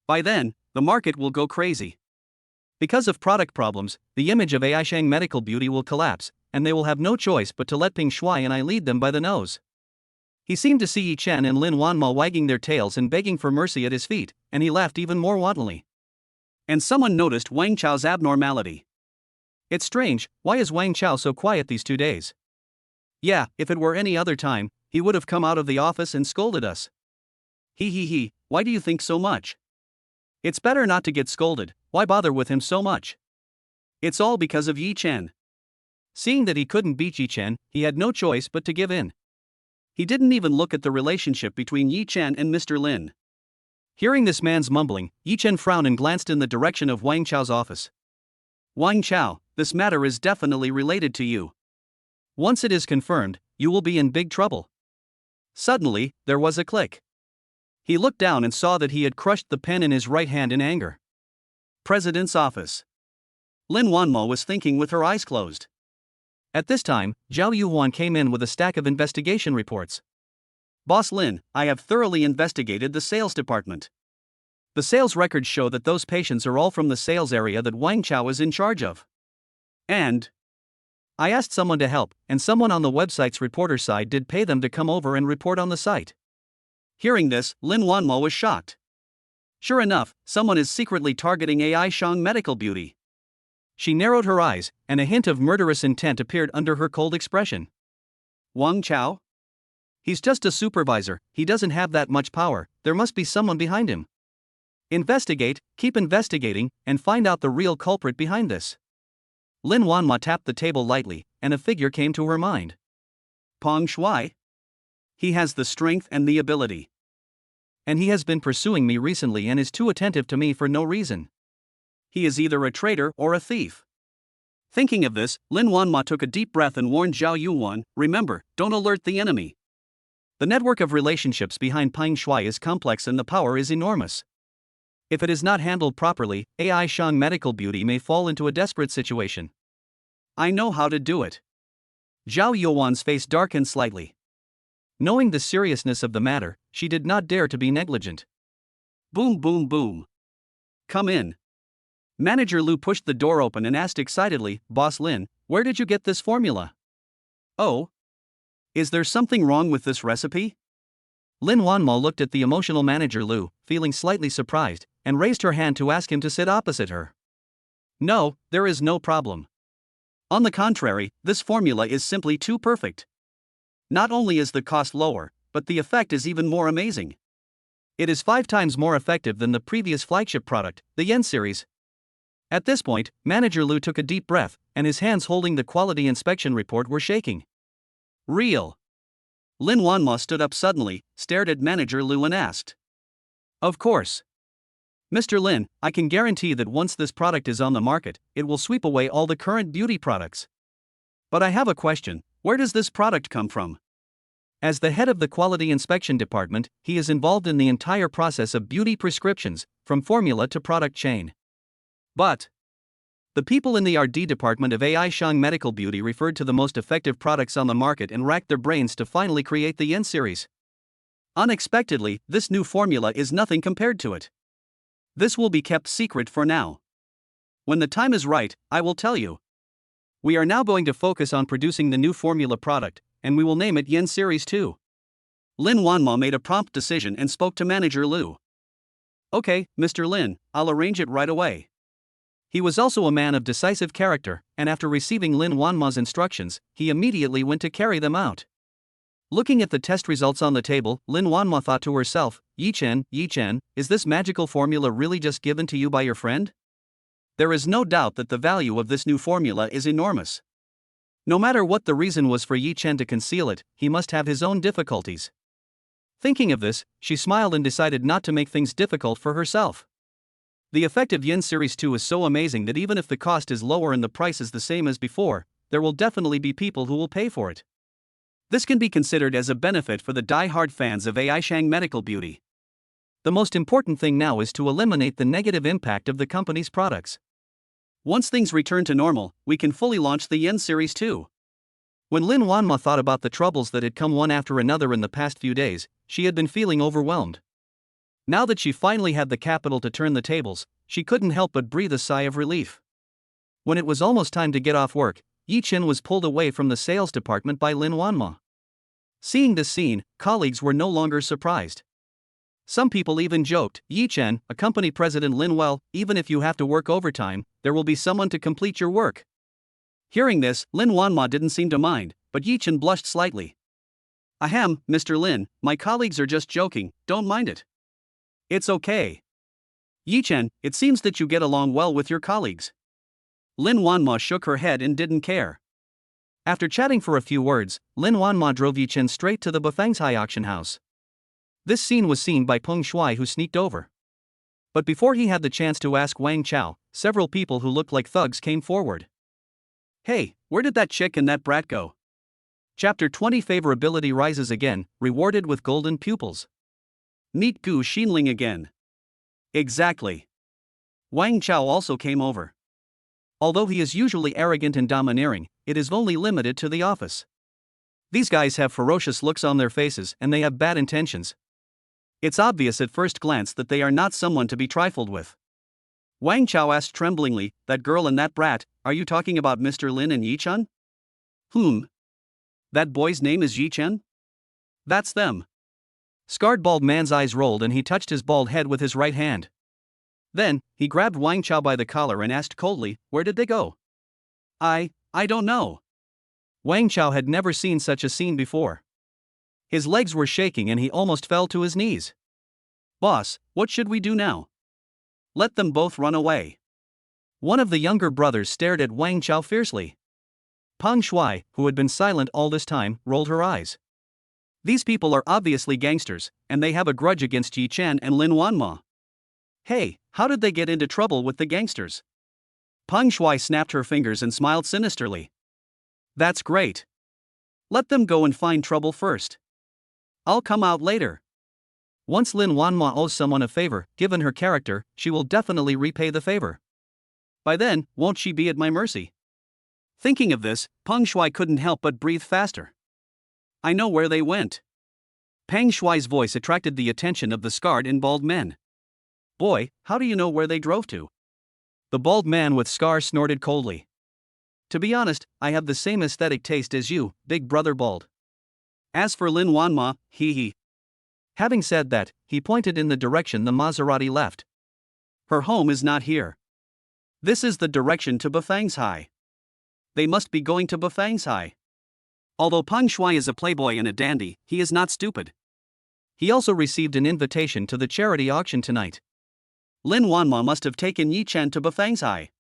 By then, the market will go crazy. Because of product problems, the image of AI Shang Medical Beauty will collapse, and they will have no choice but to let Ping Shuai and I lead them by the nose. He seemed to see Yi Chen and Lin Wanma wagging their tails and begging for mercy at his feet, and he laughed even more wantonly. And someone noticed Wang Chao's abnormality. It's strange, why is Wang Chao so quiet these 2 days? Yeah, if it were any other time, he would have come out of the office and scolded us. He, why do you think so much? It's better not to get scolded, why bother with him so much? It's all because of Yi Chen. Seeing that he couldn't beat Yi Chen, he had no choice but to give in. He didn't even look at the relationship between Yi Chen and Mr. Lin. Hearing this man's mumbling, Yi Chen frowned and glanced in the direction of Wang Chao's office. Wang Chao, this matter is definitely related to you. Once it is confirmed, you will be in big trouble. Suddenly, there was a click. He looked down and saw that he had crushed the pen in his right hand in anger. President's office. Lin Wanmo was thinking with her eyes closed. At this time, Zhao Yuhuan came in with a stack of investigation reports. Boss Lin, I have thoroughly investigated the sales department. The sales records show that those patients are all from the sales area that Wang Chao is in charge of. And I asked someone to help, and someone on the website's reporter side did pay them to come over and report on the site. Hearing this, Lin Wanmo was shocked. Sure enough, someone is secretly targeting AI Shang Medical Beauty. She narrowed her eyes, and a hint of murderous intent appeared under her cold expression. Wang Chao? He's just a supervisor, he doesn't have that much power, there must be someone behind him. Investigate, keep investigating, and find out the real culprit behind this. Lin Wanma tapped the table lightly, and a figure came to her mind. Peng Shuai? He has the strength and the ability. And he has been pursuing me recently and is too attentive to me for no reason. He is either a traitor or a thief. Thinking of this, Lin Wanma took a deep breath and warned Zhao Yuhuan, remember, don't alert the enemy. The network of relationships behind Peng Shuai is complex and the power is enormous. If it is not handled properly, AI Shang Medical Beauty may fall into a desperate situation. I know how to do it. Zhao Yuhuan's face darkened slightly. Knowing the seriousness of the matter, she did not dare to be negligent. Boom boom boom. Come in. Manager Lu pushed the door open and asked excitedly, Boss Lin, where did you get this formula? Oh? Is there something wrong with this recipe? Lin Wanmo looked at the emotional manager Lu, feeling slightly surprised, and raised her hand to ask him to sit opposite her. No, there is no problem. On the contrary, this formula is simply too perfect. Not only is the cost lower, but the effect is even more amazing. It is 5 times more effective than the previous flagship product, the Yen series. At this point, Manager Lu took a deep breath, and his hands holding the quality inspection report were shaking. Real. Lin Wanma stood up suddenly, stared at Manager Lu and asked. Of course. Mr. Lin, I can guarantee that once this product is on the market, it will sweep away all the current beauty products. But I have a question, where does this product come from? As the head of the quality inspection department, he is involved in the entire process of beauty prescriptions, from formula to product chain. But the people in the R&D department of AI Shang Medical Beauty referred to the most effective products on the market and racked their brains to finally create the Yen series. Unexpectedly, this new formula is nothing compared to it. This will be kept secret for now. When the time is right, I will tell you. We are now going to focus on producing the new formula product, and we will name it Yen Series 2. Lin Wanma made a prompt decision and spoke to Manager Lu. Okay, Mr. Lin, I'll arrange it right away. He was also a man of decisive character, and after receiving Lin Wanma's instructions, he immediately went to carry them out. Looking at the test results on the table, Lin Wanma thought to herself, Yi Chen, is this magical formula really just given to you by your friend? There is no doubt that the value of this new formula is enormous. No matter what the reason was for Yi Chen to conceal it, he must have his own difficulties. Thinking of this, she smiled and decided not to make things difficult for herself. The effect of Yen Series 2 is so amazing that even if the cost is lower and the price is the same as before, there will definitely be people who will pay for it. This can be considered as a benefit for the die-hard fans of AI Shang Medical Beauty. The most important thing now is to eliminate the negative impact of the company's products. Once things return to normal, we can fully launch the Yen Series 2. When Lin Wanma thought about the troubles that had come one after another in the past few days, she had been feeling overwhelmed. Now that she finally had the capital to turn the tables, she couldn't help but breathe a sigh of relief. When it was almost time to get off work, Yi Chen was pulled away from the sales department by Lin Wanma. Seeing this scene, colleagues were no longer surprised. Some people even joked, "Yi Chen, accompany President Lin well, even if you have to work overtime, there will be someone to complete your work." Hearing this, Lin Wanma didn't seem to mind, but Yi Chen blushed slightly. "Ahem, Mr. Lin, my colleagues are just joking, don't mind it." "It's okay. Yi Chen, it seems that you get along well with your colleagues." Lin Wanma shook her head and didn't care. After chatting for a few words, Lin Wanma drove Yi Chen straight to the Bafangzhai auction house. This scene was seen by Peng Shuai, who sneaked over. But before he had the chance to ask Wang Chao, several people who looked like thugs came forward. "Hey, where did that chick and that brat go?" Chapter 20 Favorability rises again, rewarded with golden pupils. Meet Gu Xinling again. Exactly. Wang Chao also came over. Although he is usually arrogant and domineering, it is only limited to the office. These guys have ferocious looks on their faces and they have bad intentions. It's obvious at first glance that they are not someone to be trifled with. Wang Chao asked tremblingly, "That girl and that brat, are you talking about Mr. Lin and Yi Chen?" "Whom? That boy's name is Yi Chen?" "That's them." Scarred bald man's eyes rolled and he touched his bald head with his right hand. Then, he grabbed Wang Chao by the collar and asked coldly, "Where did they go?" I don't know." Wang Chao had never seen such a scene before. His legs were shaking and he almost fell to his knees. "Boss, what should we do now?" "Let them both run away." One of the younger brothers stared at Wang Chao fiercely. Peng Shuai, who had been silent all this time, rolled her eyes. These people are obviously gangsters, and they have a grudge against Yi Chen and Lin Wanma. Hey, how did they get into trouble with the gangsters? Peng Shuai snapped her fingers and smiled sinisterly. "That's great. Let them go and find trouble first. I'll come out later." Once Lin Wanma owes someone a favor, given her character, she will definitely repay the favor. By then, won't she be at my mercy? Thinking of this, Peng Shuai couldn't help but breathe faster. "I know where they went." Peng Shuai's voice attracted the attention of the scarred and bald men. "Boy, how do you know where they drove to?" The bald man with scar snorted coldly. "To be honest, I have the same aesthetic taste as you, big brother bald. As for Lin Wanma, he. Having said that, he pointed in the direction the Maserati left. "Her home is not here. This is the direction to Bafangzhai. They must be going to Bafangzhai." Although Peng Shuai is a playboy and a dandy, he is not stupid. He also received an invitation to the charity auction tonight. Lin Wanma must have taken Yi Chen to Bafangzhai.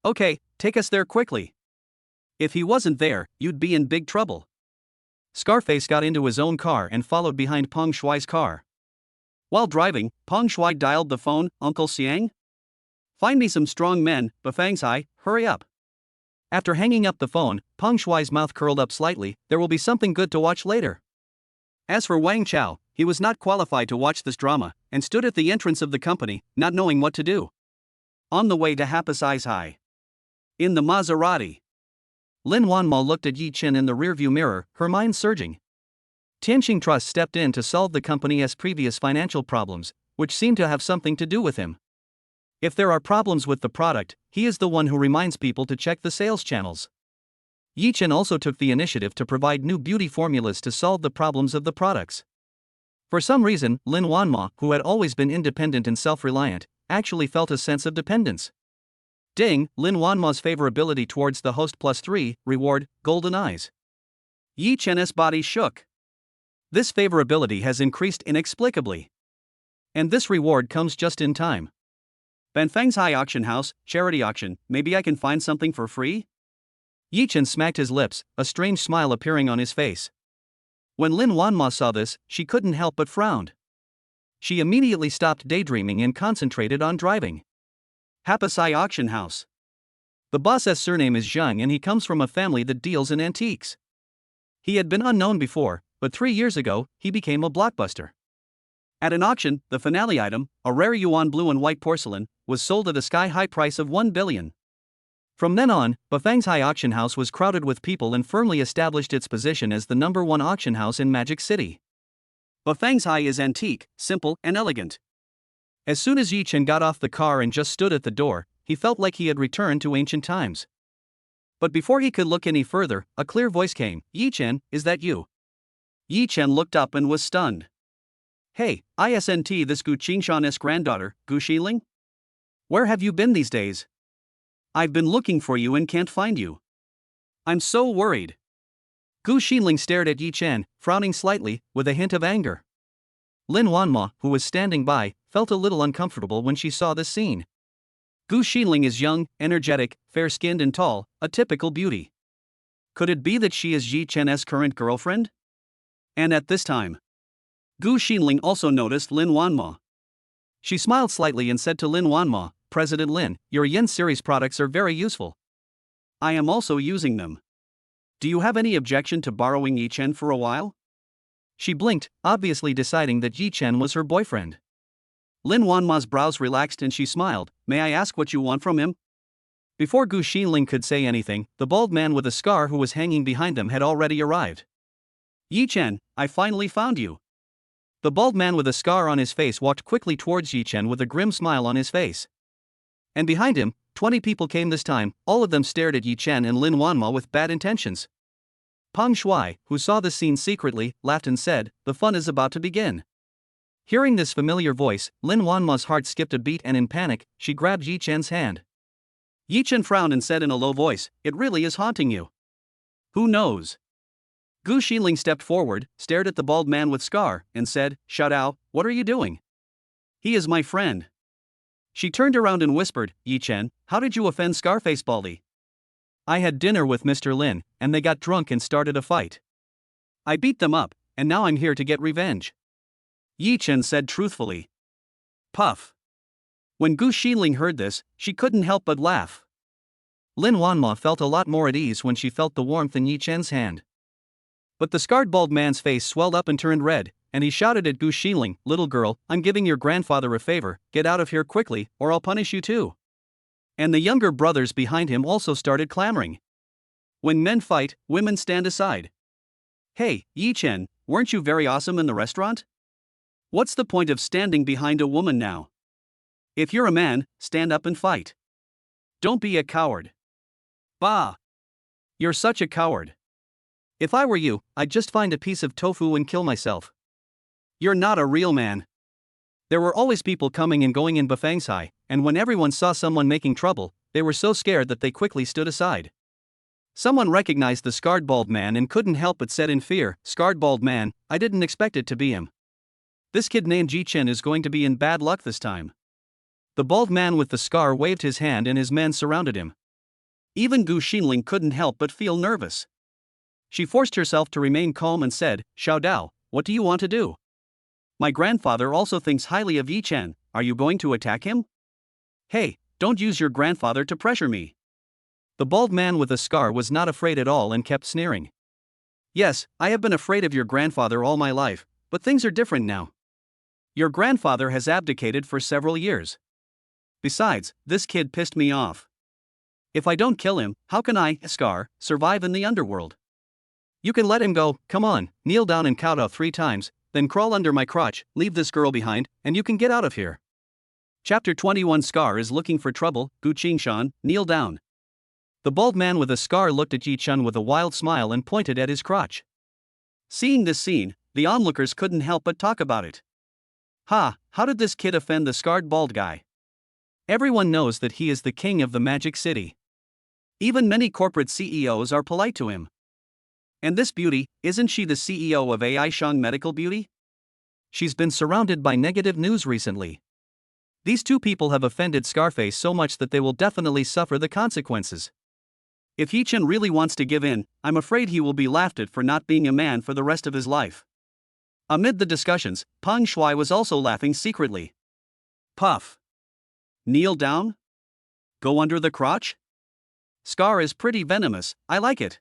"Okay, take us there quickly. If he wasn't there, you'd be in big trouble." Scarface got into his own car and followed behind Peng Shuai's car. While driving, Peng Shuai dialed the phone. "Uncle Xiang? Find me some strong men, Bafangzhai, hurry up." After hanging up the phone, Peng Shuai's mouth curled up slightly. There will be something good to watch later. As for Wang Chao, he was not qualified to watch this drama, and stood at the entrance of the company, not knowing what to do. On the way to Hapasizhai. In the Maserati. Lin Wanma looked at Yi Chen in the rearview mirror, her mind surging. Tianqing Trust stepped in to solve the company's previous financial problems, which seemed to have something to do with him. If there are problems with the product, he is the one who reminds people to check the sales channels. Yi Chen also took the initiative to provide new beauty formulas to solve the problems of the products. For some reason, Lin Wanma, who had always been independent and self-reliant, actually felt a sense of dependence. Ding, Lin Wanma's favorability towards the host +3, reward, golden eyes. Yi Chen's body shook. This favorability has increased inexplicably. And this reward comes just in time. Banfangzhai auction house, charity auction, maybe I can find something for free? Yi Chen smacked his lips, a strange smile appearing on his face. When Lin Wanma saw this, she couldn't help but frowned. She immediately stopped daydreaming and concentrated on driving. Hapasai auction house. The boss's surname is Zhang and he comes from a family that deals in antiques. He had been unknown before, but 3 years ago, he became a blockbuster. At an auction, the finale item, a rare yuan blue and white porcelain, was sold at a sky-high price of 1 billion. From then on, Bafangzhai auction house was crowded with people and firmly established its position as the #1 auction house in Magic City. Bafang's is antique, simple, and elegant. As soon as Yi Chen got off the car and just stood at the door, he felt like he had returned to ancient times. But before he could look any further, a clear voice came. Yi Chen, is that you? Yi Chen looked up and was stunned. Hey, isn't this Gu Qingshan's granddaughter, Gu Xiling? Where have you been these days? I've been looking for you and can't find you. I'm so worried. Gu Xiling stared at Yi Chen, frowning slightly, with a hint of anger. Lin Wanma, who was standing by, felt a little uncomfortable when she saw this scene. Gu Xiling is young, energetic, fair-skinned and tall, a typical beauty. Could it be that she is Yi Chen's current girlfriend? And at this time, Gu Xiling also noticed Lin Wanma. She smiled slightly and said to Lin Wanma, President Lin, your Yin series products are very useful. I am also using them. Do you have any objection to borrowing Yi Chen for a while? She blinked, obviously deciding that Yi Chen was her boyfriend. Lin Wanma's brows relaxed and she smiled. May I ask what you want from him? Before Gu Xiling could say anything, the bald man with a scar who was hanging behind them had already arrived. Yi Chen, I finally found you. The bald man with a scar on his face walked quickly towards Yi Chen with a grim smile on his face. And behind him, 20 people came this time, all of them stared at Yi Chen and Lin Wanma with bad intentions. Peng Shuai, who saw the scene secretly, laughed and said, the fun is about to begin. Hearing this familiar voice, Lin Wanma's heart skipped a beat and in panic, she grabbed Yi Chen's hand. Yi Chen frowned and said in a low voice, it really is haunting you. Who knows? Gu Xiling stepped forward, stared at the bald man with scar, and said, Xiaodao, what are you doing? He is my friend. She turned around and whispered, Yi Chen, how did you offend Scarface Baldy? I had dinner with Mr. Lin, and they got drunk and started a fight. I beat them up, and now I'm here to get revenge. Yi Chen said truthfully. Puff. When Gu Xiling heard this, she couldn't help but laugh. Lin Wanma felt a lot more at ease when she felt the warmth in Yi Chen's hand. But the scarred bald man's face swelled up and turned red, and he shouted at Gu Xiling, little girl, I'm giving your grandfather a favor, get out of here quickly, or I'll punish you too. And the younger brothers behind him also started clamoring. When men fight, women stand aside. Hey, Yi Chen, weren't you very awesome in the restaurant? What's the point of standing behind a woman now? If you're a man, stand up and fight. Don't be a coward. Bah! You're such a coward. If I were you, I'd just find a piece of tofu and kill myself. You're not a real man. There were always people coming and going in Bafang's, and when everyone saw someone making trouble, they were so scared that they quickly stood aside. Someone recognized the scarred bald man and couldn't help but said in fear, Scarred bald man, I didn't expect it to be him. This kid named Yi Chen is going to be in bad luck this time. The bald man with the scar waved his hand and his men surrounded him. Even Gu Xiling couldn't help but feel nervous. She forced herself to remain calm and said, Xiaodao, what do you want to do? My grandfather also thinks highly of Yi Chen, are you going to attack him? Hey, don't use your grandfather to pressure me. The bald man with the scar was not afraid at all and kept sneering. Yes, I have been afraid of your grandfather all my life, but things are different now. Your grandfather has abdicated for several years. Besides, this kid pissed me off. If I don't kill him, how can I, Scar, survive in the underworld? You can let him go, come on, kneel down and kowtow 3 times, then crawl under my crotch, leave this girl behind, and you can get out of here. Chapter 21 Scar is looking for trouble, Gu Qingshan, kneel down. The bald man with a scar looked at Yi Chen with a wild smile and pointed at his crotch. Seeing this scene, the onlookers couldn't help but talk about it. Ha, how did this kid offend the scarred bald guy? Everyone knows that he is the king of the Magic City. Even many corporate CEOs are polite to him. And this beauty, isn't she the CEO of AI Shang Medical Beauty? She's been surrounded by negative news recently. These 2 people have offended Scarface so much that they will definitely suffer the consequences. If Yi Chen really wants to give in, I'm afraid he will be laughed at for not being a man for the rest of his life. Amid the discussions, Peng Shuai was also laughing secretly. Puff. Kneel down? Go under the crotch? Scar is pretty venomous, I like it.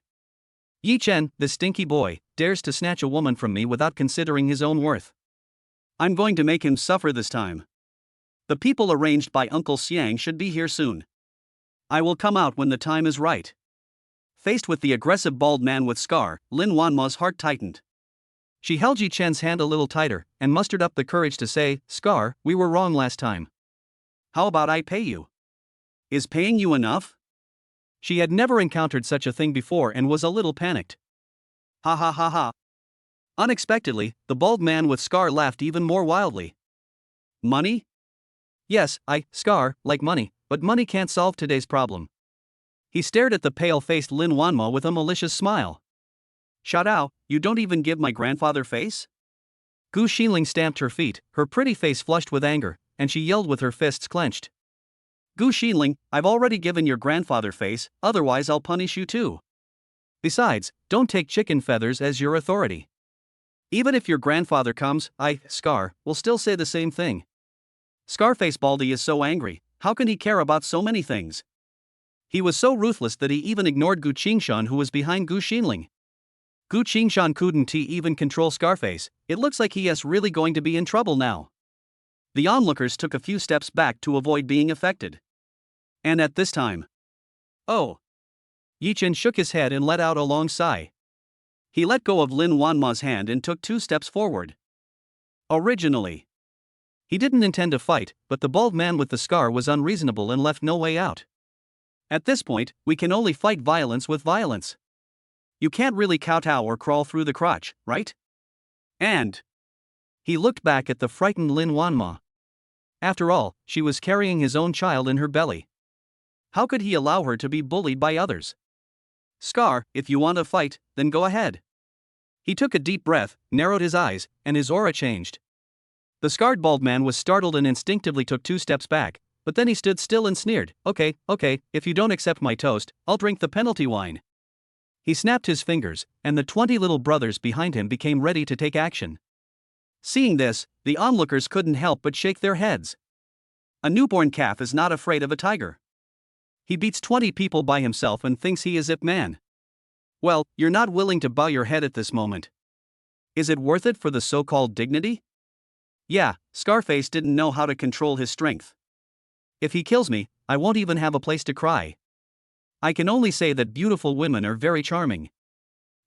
Yi Chen, the stinky boy, dares to snatch a woman from me without considering his own worth. I'm going to make him suffer this time. The people arranged by Uncle Xiang should be here soon. I will come out when the time is right. Faced with the aggressive bald man with scar, Lin Wanma's heart tightened. She held Yi Chen's hand a little tighter and mustered up the courage to say, "Scar, we were wrong last time. How about I pay you? Is paying you enough?" She had never encountered such a thing before and was a little panicked. Ha ha ha ha. Unexpectedly, the bald man with Scar laughed even more wildly. Money? Yes, Scar, like money, but money can't solve today's problem. He stared at the pale-faced Lin Wanmo with a malicious smile. Shadao, you don't even give my grandfather face? Gu Xinling stamped her feet, her pretty face flushed with anger, and she yelled with her fists clenched. Gu Xinling, I've already given your grandfather face, otherwise I'll punish you too. Besides, don't take chicken feathers as your authority. Even if your grandfather comes, Scar, will still say the same thing. Scarface Baldy is so angry, how can he care about so many things? He was so ruthless that he even ignored Gu Qingshan, who was behind Gu Xinling. Gu Qingshan couldn't even control Scarface. It looks like he is really going to be in trouble now. The onlookers took a few steps back to avoid being affected. And at this time, oh! Yi Chen shook his head and let out a long sigh. He let go of Lin Wanma's hand and took 2 steps forward. Originally, he didn't intend to fight, but the bald man with the scar was unreasonable and left no way out. At this point, we can only fight violence with violence. You can't really kowtow or crawl through the crotch, right? And he looked back at the frightened Lin Wanma. After all, she was carrying his own child in her belly. How could he allow her to be bullied by others? Scar, if you want to fight, then go ahead. He took a deep breath, narrowed his eyes, and his aura changed. The scarred bald man was startled and instinctively took 2 steps back, but then he stood still and sneered. Okay, if you don't accept my toast, I'll drink the penalty wine. He snapped his fingers, and the 20 little brothers behind him became ready to take action. Seeing this, the onlookers couldn't help but shake their heads. A newborn calf is not afraid of a tiger. He beats 20 people by himself and thinks he is Ip Man. Well, you're not willing to bow your head at this moment. Is it worth it for the so-called dignity? Yeah, Scarface didn't know how to control his strength. If he kills me, I won't even have a place to cry. I can only say that beautiful women are very charming.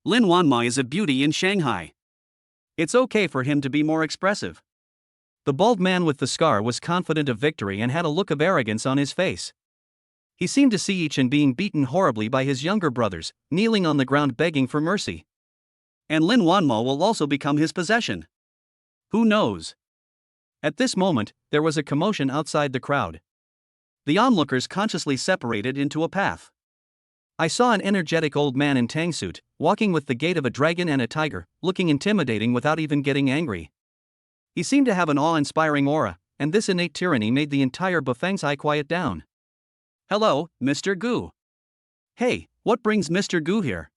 Lin Wanma is a beauty in Shanghai. It's okay for him to be more expressive. The bald man with the scar was confident of victory and had a look of arrogance on his face. He seemed to see Yi Chen being beaten horribly by his younger brothers, kneeling on the ground begging for mercy. And Lin Wanma will also become his possession. Who knows? At this moment, there was a commotion outside the crowd. The onlookers consciously separated into a path. I saw an energetic old man in tang suit, walking with the gait of a dragon and a tiger, looking intimidating without even getting angry. He seemed to have an awe-inspiring aura, and this innate tyranny made the entire Bafeng's quiet down. Hello, Mr. Gu. Hey, what brings Mr. Gu here?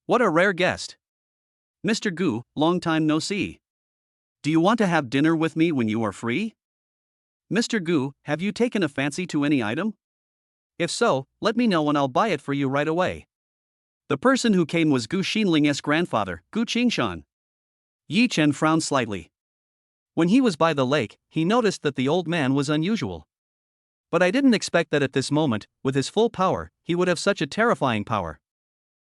What a rare guest. Mr. Gu, long time no see. Do you want to have dinner with me when you are free? Mr. Gu, have you taken a fancy to any item? If so, let me know and I'll buy it for you right away. The person who came was Gu Xinling's grandfather, Gu Qingshan. Yi Chen frowned slightly. When he was by the lake, he noticed that the old man was unusual. But I didn't expect that at this moment, with his full power, he would have such a terrifying power.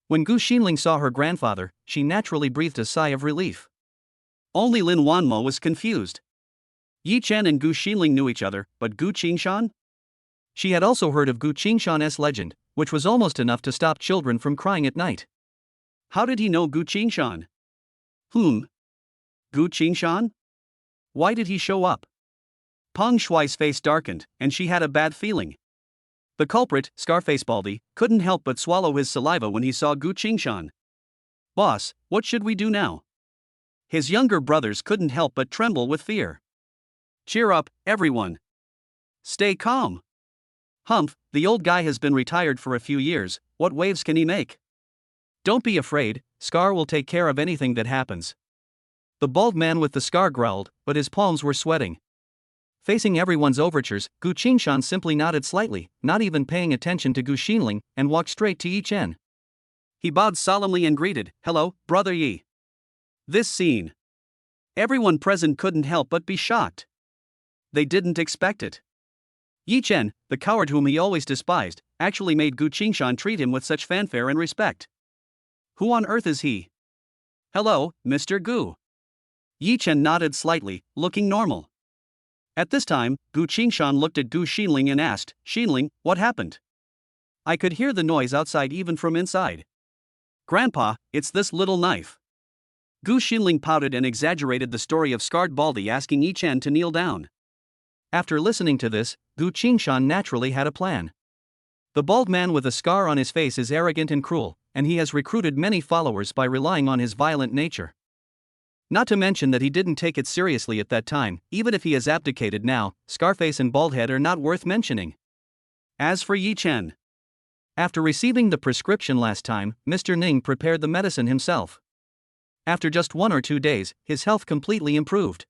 When Gu Xinling saw her grandfather, she naturally breathed a sigh of relief. Only Lin Wanmo was confused. Yi Chen and Gu Xinling knew each other, but Gu Qingshan? She had also heard of Gu Qingshan's legend, which was almost enough to stop children from crying at night. How did he know Gu Qingshan? Gu Qingshan? Why did he show up? Peng Shuai's face darkened, and she had a bad feeling. The culprit, Scarface Baldy, couldn't help but swallow his saliva when he saw Gu Qingshan. Boss, what should we do now? His younger brothers couldn't help but tremble with fear. Cheer up, everyone. Stay calm. Humph, the old guy has been retired for a few years, what waves can he make? Don't be afraid, Scar will take care of anything that happens. The bald man with the scar growled, but his palms were sweating. Facing everyone's overtures, Gu Qingshan simply nodded slightly, not even paying attention to Gu Xinling, and walked straight to Yi Chen. He bowed solemnly and greeted, "Hello, Brother Yi." This scene. Everyone present couldn't help but be shocked. They didn't expect it. Yi Chen, the coward whom he always despised, actually made Gu Qingshan treat him with such fanfare and respect. Who on earth is he? "Hello, Mr. Gu." Yi Chen nodded slightly, looking normal. At this time, Gu Qingshan looked at Gu Xinling and asked, "Xinling, what happened?" I could hear the noise outside even from inside. "Grandpa, it's this little knife." Gu Xinling pouted and exaggerated the story of Scarred Baldy asking Yi Chen to kneel down. After listening to this, Gu Qingshan naturally had a plan. The bald man with a scar on his face is arrogant and cruel, and he has recruited many followers by relying on his violent nature. Not to mention that he didn't take it seriously at that time. Even if he has abdicated now, Scarface and Baldhead are not worth mentioning. As for Yi Chen, after receiving the prescription last time, Mr. Ning prepared the medicine himself. After just 1 or 2 days, his health completely improved.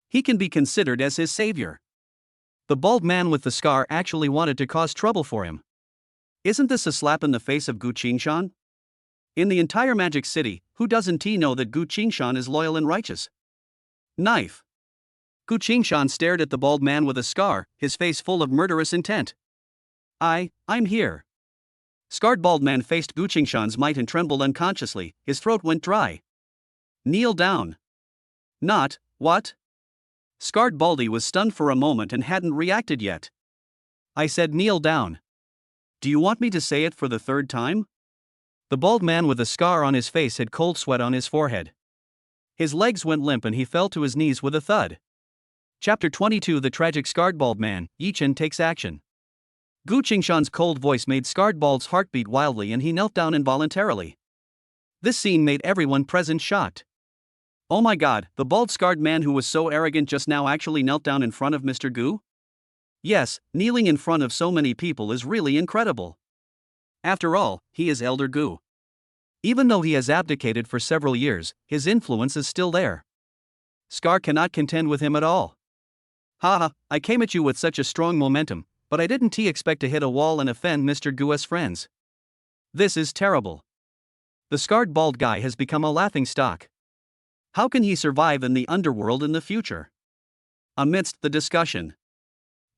He can be considered as his savior. The bald man with the scar actually wanted to cause trouble for him. Isn't this a slap in the face of Gu Qingshan? In the entire Magic City, who doesn't know that Gu Qingshan is loyal and righteous? Knife. Gu Qingshan stared at the bald man with a scar, his face full of murderous intent. I'm here. Scarred bald man faced Gu Qingshan's might and trembled unconsciously, his throat went dry. Kneel down. Not, what? Scarred Baldy was stunned for a moment and hadn't reacted yet. I said kneel down. Do you want me to say it for the 3rd time? The bald man with a scar on his face had cold sweat on his forehead. His legs went limp and he fell to his knees with a thud. Chapter 22 The Tragic Scarred Bald Man, Yi Chen Takes Action. Gu Qingshan's cold voice made Scarred Bald's heart beat wildly and he knelt down involuntarily. This scene made everyone present shocked. Oh my god, the bald scarred man who was so arrogant just now actually knelt down in front of Mr. Gu? Yes, kneeling in front of so many people is really incredible. After all, he is Elder Gu. Even though he has abdicated for several years, his influence is still there. Scar cannot contend with him at all. Haha, I came at you with such a strong momentum, but I didn't expect to hit a wall and offend Mr. Gu's friends. This is terrible. The scarred bald guy has become a laughing stock. How can he survive in the underworld in the future? Amidst the discussion,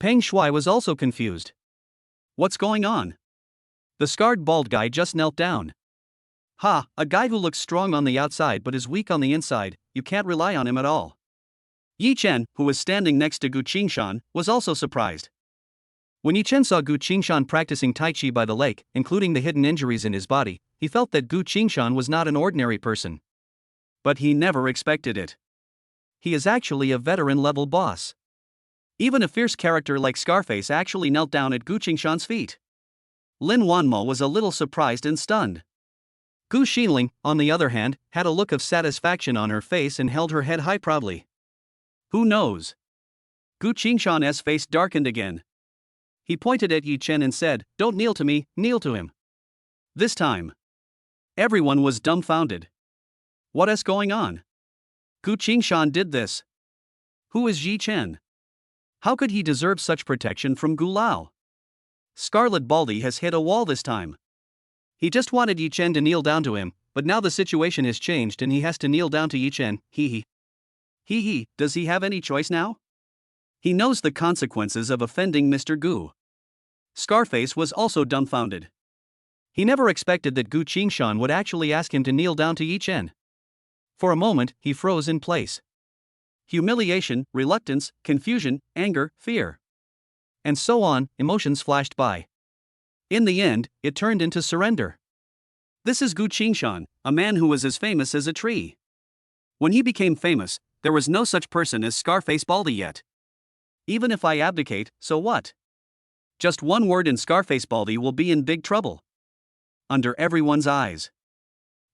Peng Shuai was also confused. What's going on? The scarred bald guy just knelt down. Ha, a guy who looks strong on the outside but is weak on the inside, you can't rely on him at all. Yi Chen, who was standing next to Gu Qingshan, was also surprised. When Yi Chen saw Gu Qingshan practicing Tai Chi by the lake, including the hidden injuries in his body, he felt that Gu Qingshan was not an ordinary person. But he never expected it. He is actually a veteran-level boss. Even a fierce character like Scarface actually knelt down at Gu Qingshan's feet. Lin Wanmo was a little surprised and stunned. Gu Xinling, on the other hand, had a look of satisfaction on her face and held her head high proudly. Who knows? Gu Qingshan's face darkened again. He pointed at Yi Chen and said, "Don't kneel to me, kneel to him." This time, everyone was dumbfounded. What is going on? Gu Qingshan did this. Who is Yi Chen? How could he deserve such protection from Gu Lao? Scarlet Baldy has hit a wall this time. He just wanted Yi Chen to kneel down to him, but now the situation has changed and he has to kneel down to Yi Chen. Hee, does he have any choice now? He knows the consequences of offending Mr. Gu. Scarface was also dumbfounded. He never expected that Gu Qingshan would actually ask him to kneel down to Yi Chen. For a moment, he froze in place. Humiliation, reluctance, confusion, anger, fear. And so on, emotions flashed by. In the end, it turned into surrender. This is Gu Qingshan, a man who was as famous as a tree. When he became famous, there was no such person as Scarface Baldy yet. Even if I abdicate, so what? Just one word and Scarface Baldy will be in big trouble. Under everyone's eyes,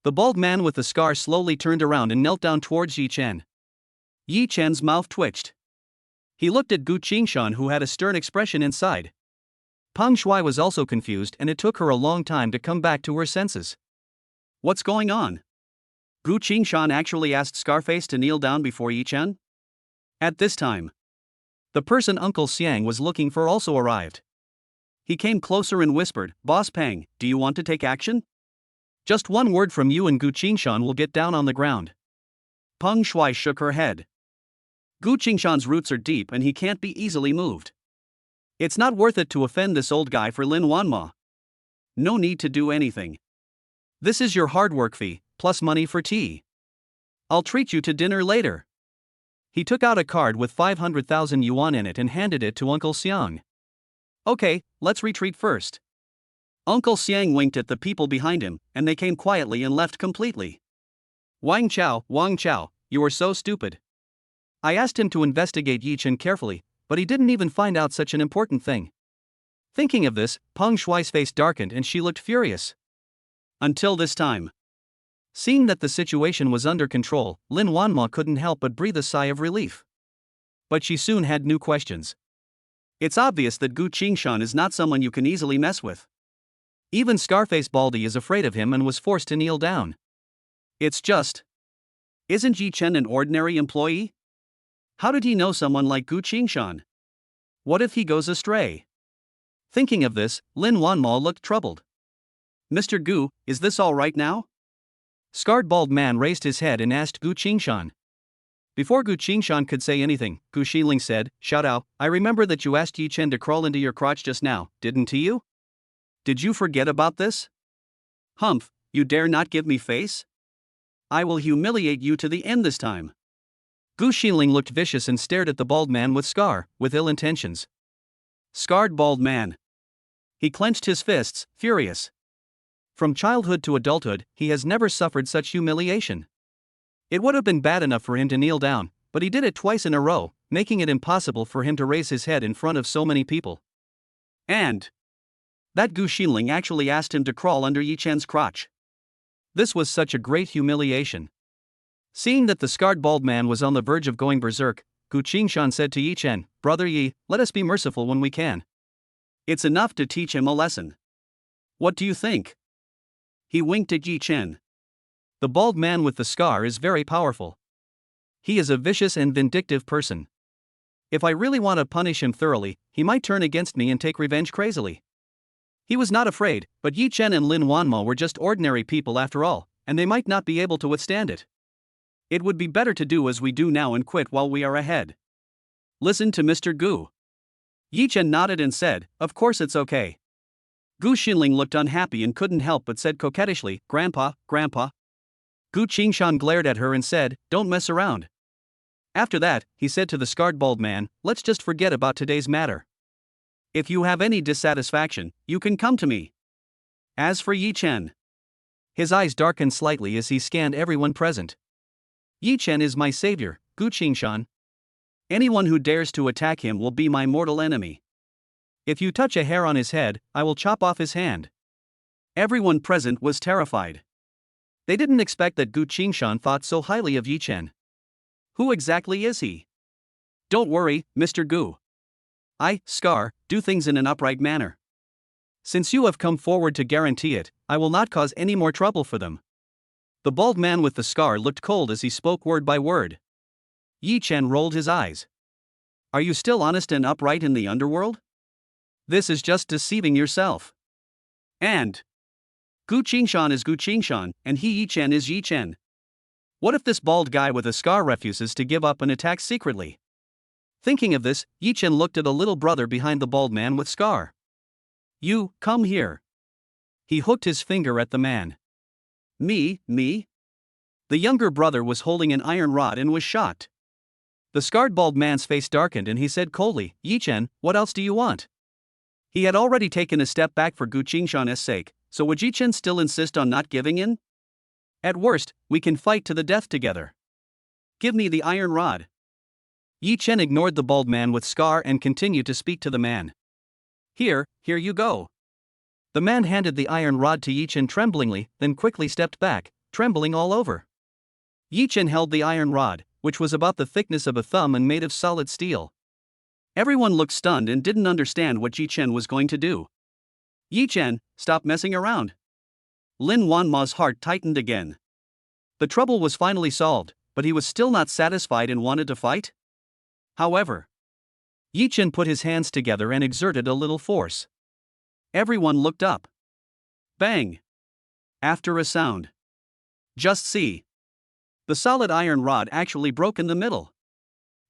the bald man with the scar slowly turned around and knelt down towards Yi Chen. Yi Chen's mouth twitched. He looked at Gu Qingshan, who had a stern expression inside. Peng Shuai was also confused and it took her a long time to come back to her senses. What's going on? Gu Qingshan actually asked Scarface to kneel down before Yi Chen? At this time, the person Uncle Xiang was looking for also arrived. He came closer and whispered, "Boss Peng, do you want to take action? Just one word from you and Gu Qingshan will get down on the ground." Peng Shuai shook her head. Gu Qingshan's roots are deep and he can't be easily moved. It's not worth it to offend this old guy for Lin Wanma. No need to do anything. This is your hard work fee, plus money for tea. I'll treat you to dinner later. He took out a card with 500,000 yuan in it and handed it to Uncle Xiang. Okay, let's retreat first. Uncle Xiang winked at the people behind him, and they came quietly and left completely. Wang Chao, you are so stupid. I asked him to investigate Yi Chen carefully, but he didn't even find out such an important thing. Thinking of this, Peng Shuai's face darkened and she looked furious. Until this time. Seeing that the situation was under control, Lin Wanma couldn't help but breathe a sigh of relief. But she soon had new questions. It's obvious that Gu Qingshan is not someone you can easily mess with. Even Scarface Baldy is afraid of him and was forced to kneel down. It's just. Isn't Yi Chen an ordinary employee? How did he know someone like Gu Qingshan? What if he goes astray? Thinking of this, Lin Wanma looked troubled. Mr. Gu, is this all right now? Scarred bald man raised his head and asked Gu Qingshan. Before Gu Qingshan could say anything, Gu Xiling said, Xiaodao, I remember that you asked Yi Chen to crawl into your crotch just now, didn't you? Did you forget about this? Humph, you dare not give me face? I will humiliate you to the end this time. Gu Xiling looked vicious and stared at the bald man with ill intentions. Scarred bald man. He clenched his fists, furious. From childhood to adulthood, he has never suffered such humiliation. It would have been bad enough for him to kneel down, but he did it twice in a row, making it impossible for him to raise his head in front of so many people. And that Gu Xiling actually asked him to crawl under Yi Chen's crotch. This was such a great humiliation. Seeing that the scarred bald man was on the verge of going berserk, Gu Qingshan said to Yi Chen, Brother Yi, let us be merciful when we can. It's enough to teach him a lesson. What do you think? He winked at Yi Chen. The bald man with the scar is very powerful. He is a vicious and vindictive person. If I really want to punish him thoroughly, he might turn against me and take revenge crazily. He was not afraid, but Yi Chen and Lin Wanma were just ordinary people after all, and they might not be able to withstand it. It would be better to do as we do now and quit while we are ahead. Listen to Mr. Gu. Yi Chen nodded and said, Of course it's okay. Gu Xinling looked unhappy and couldn't help but said coquettishly, Grandpa. Gu Qingshan glared at her and said, Don't mess around. After that, he said to the scarred bald man, Let's just forget about today's matter. If you have any dissatisfaction, you can come to me. As for Yi Chen. His eyes darkened slightly as he scanned everyone present. Yi Chen is my savior, Gu Qingshan. Anyone who dares to attack him will be my mortal enemy. If you touch a hair on his head, I will chop off his hand. Everyone present was terrified. They didn't expect that Gu Qingshan thought so highly of Yi Chen. Who exactly is he? Don't worry, Mr. Gu. I, Scar, do things in an upright manner. Since you have come forward to guarantee it, I will not cause any more trouble for them. The bald man with the scar looked cold as he spoke word by word. Yi Chen rolled his eyes. Are you still honest and upright in the underworld? This is just deceiving yourself. And Gu Qingshan is Gu Qingshan, and Yi Chen is Yi Chen. What if this bald guy with a scar refuses to give up and attacks secretly? Thinking of this, Yi Chen looked at a little brother behind the bald man with scar. You, come here. He hooked his finger at the man. Me? The younger brother was holding an iron rod and was shocked. The scarred bald man's face darkened and he said coldly, Yi Chen, what else do you want? He had already taken a step back for Gu Qingshan's sake, so would Yi Chen still insist on not giving in? At worst, we can fight to the death together. Give me the iron rod. Yi Chen ignored the bald man with scar and continued to speak to the man. Here you go. The man handed the iron rod to Yi Chen tremblingly, then quickly stepped back, trembling all over. Yi Chen held the iron rod, which was about the thickness of a thumb and made of solid steel. Everyone looked stunned and didn't understand what Yi Chen was going to do. Yi Chen, stop messing around. Lin Wanma's heart tightened again. The trouble was finally solved, but he was still not satisfied and wanted to fight. However, Yi Chen put his hands together and exerted a little force. Everyone looked up. Bang! After a sound. Just see. The solid iron rod actually broke in the middle.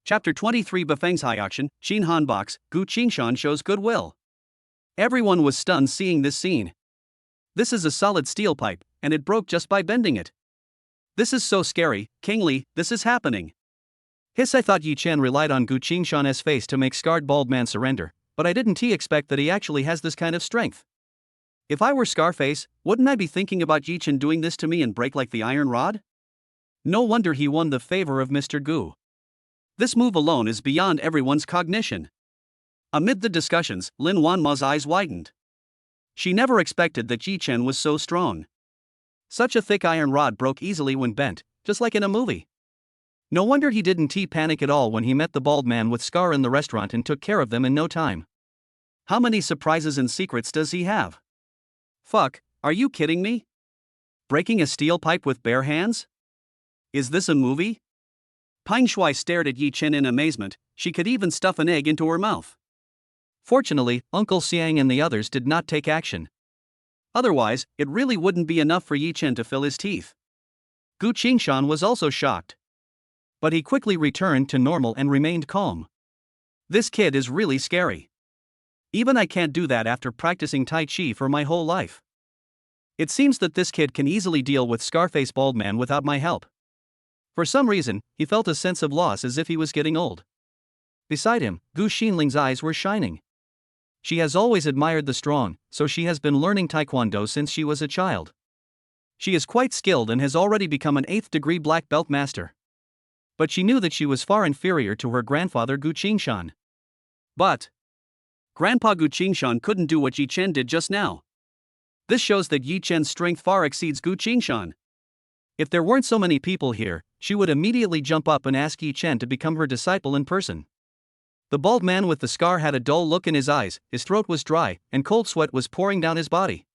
Chapter 23 Bafeng's High Auction, Xin Han Box, Gu Qingshan shows goodwill. Everyone was stunned seeing this scene. This is a solid steel pipe, and it broke just by bending it. This is so scary, King Li, this is happening. Hiss, I thought Yi Chen relied on Gu Qingshan's face to make scarred bald man surrender, but I didn't expect that he actually has this kind of strength. If I were Scarface, wouldn't I be thinking about Yi Chen doing this to me and break like the iron rod? No wonder he won the favor of Mr. Gu. This move alone is beyond everyone's cognition. Amid the discussions, Lin Wanma's eyes widened. She never expected that Yi Chen was so strong. Such a thick iron rod broke easily when bent, just like in a movie. No wonder he didn't panic at all when he met the bald man with scar in the restaurant and took care of them in no time. How many surprises and secrets does he have? Fuck, are you kidding me? Breaking a steel pipe with bare hands? Is this a movie? Pine Shui stared at Yi Chen in amazement. She could even stuff an egg into her mouth. Fortunately, Uncle Xiang and the others did not take action. Otherwise, it really wouldn't be enough for Yi Chen to fill his teeth. Gu Qingshan was also shocked. But he quickly returned to normal and remained calm. This kid is really scary. Even I can't do that after practicing Tai Chi for my whole life. It seems that this kid can easily deal with Scarface Bald Man without my help. For some reason, he felt a sense of loss as if he was getting old. Beside him, Gu Xinling's eyes were shining. She has always admired the strong, so she has been learning Taekwondo since she was a child. She is quite skilled and has already become an 8th degree black belt master. But she knew that she was far inferior to her grandfather Gu Qingshan. But Grandpa Gu Qingshan couldn't do what Yi Chen did just now. This shows that Yi Chen's strength far exceeds Gu Qingshan. If there weren't so many people here, she would immediately jump up and ask Yi Chen to become her disciple in person. The bald man with the scar had a dull look in his eyes, his throat was dry, and cold sweat was pouring down his body.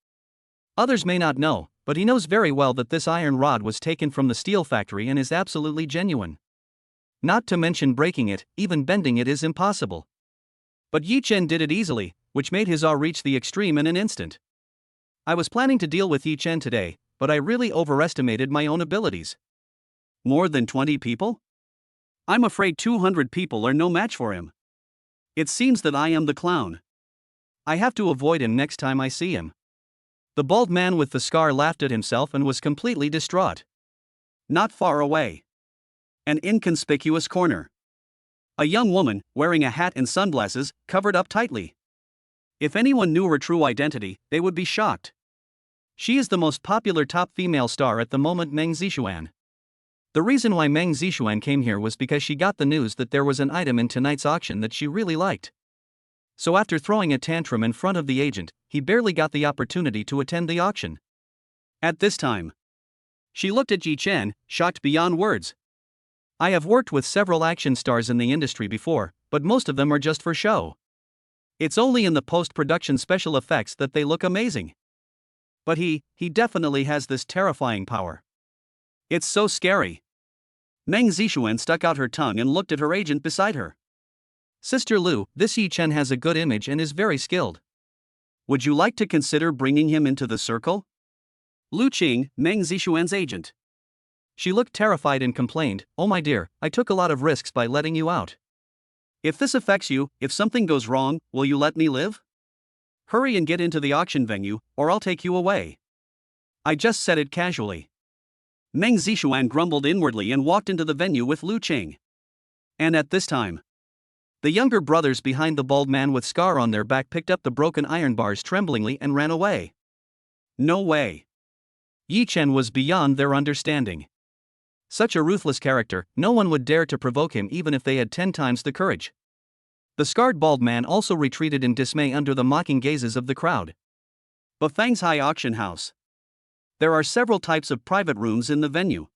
Others may not know, but he knows very well that this iron rod was taken from the steel factory and is absolutely genuine. Not to mention breaking it, even bending it is impossible. But Yi Chen did it easily, which made his awe reach the extreme in an instant. I was planning to deal with Yi Chen today, but I really overestimated my own abilities. More than 20 people? I'm afraid 200 people are no match for him. It seems that I am the clown. I have to avoid him next time I see him. The bald man with the scar laughed at himself and was completely distraught. Not far away. An inconspicuous corner. A young woman, wearing a hat and sunglasses, covered up tightly. If anyone knew her true identity, they would be shocked. She is the most popular top female star at the moment, Meng Zixuan. The reason why Meng Zixuan came here was because she got the news that there was an item in tonight's auction that she really liked. So after throwing a tantrum in front of the agent, he barely got the opportunity to attend the auction. At this time, she looked at Yi Chen, shocked beyond words. I have worked with several action stars in the industry before, but most of them are just for show. It's only in the post-production special effects that they look amazing. But he definitely has this terrifying power. It's so scary. Meng Zixuan stuck out her tongue and looked at her agent beside her. Sister Lu, this Yi Chen has a good image and is very skilled. Would you like to consider bringing him into the circle? Lu Qing, Meng Zixuan's agent. She looked terrified and complained, "Oh my dear, I took a lot of risks by letting you out. If this affects you, if something goes wrong, will you let me live? Hurry and get into the auction venue, or I'll take you away." I just said it casually. Meng Zixuan grumbled inwardly and walked into the venue with Lu Qing. And at this time, the younger brothers behind the bald man with scar on their back picked up the broken iron bars tremblingly and ran away. No way. Yi Chen was beyond their understanding. Such a ruthless character, no one would dare to provoke him even if they had 10 times the courage. The scarred bald man also retreated in dismay under the mocking gazes of the crowd. Bafang's High Auction House. There are several types of private rooms in the venue.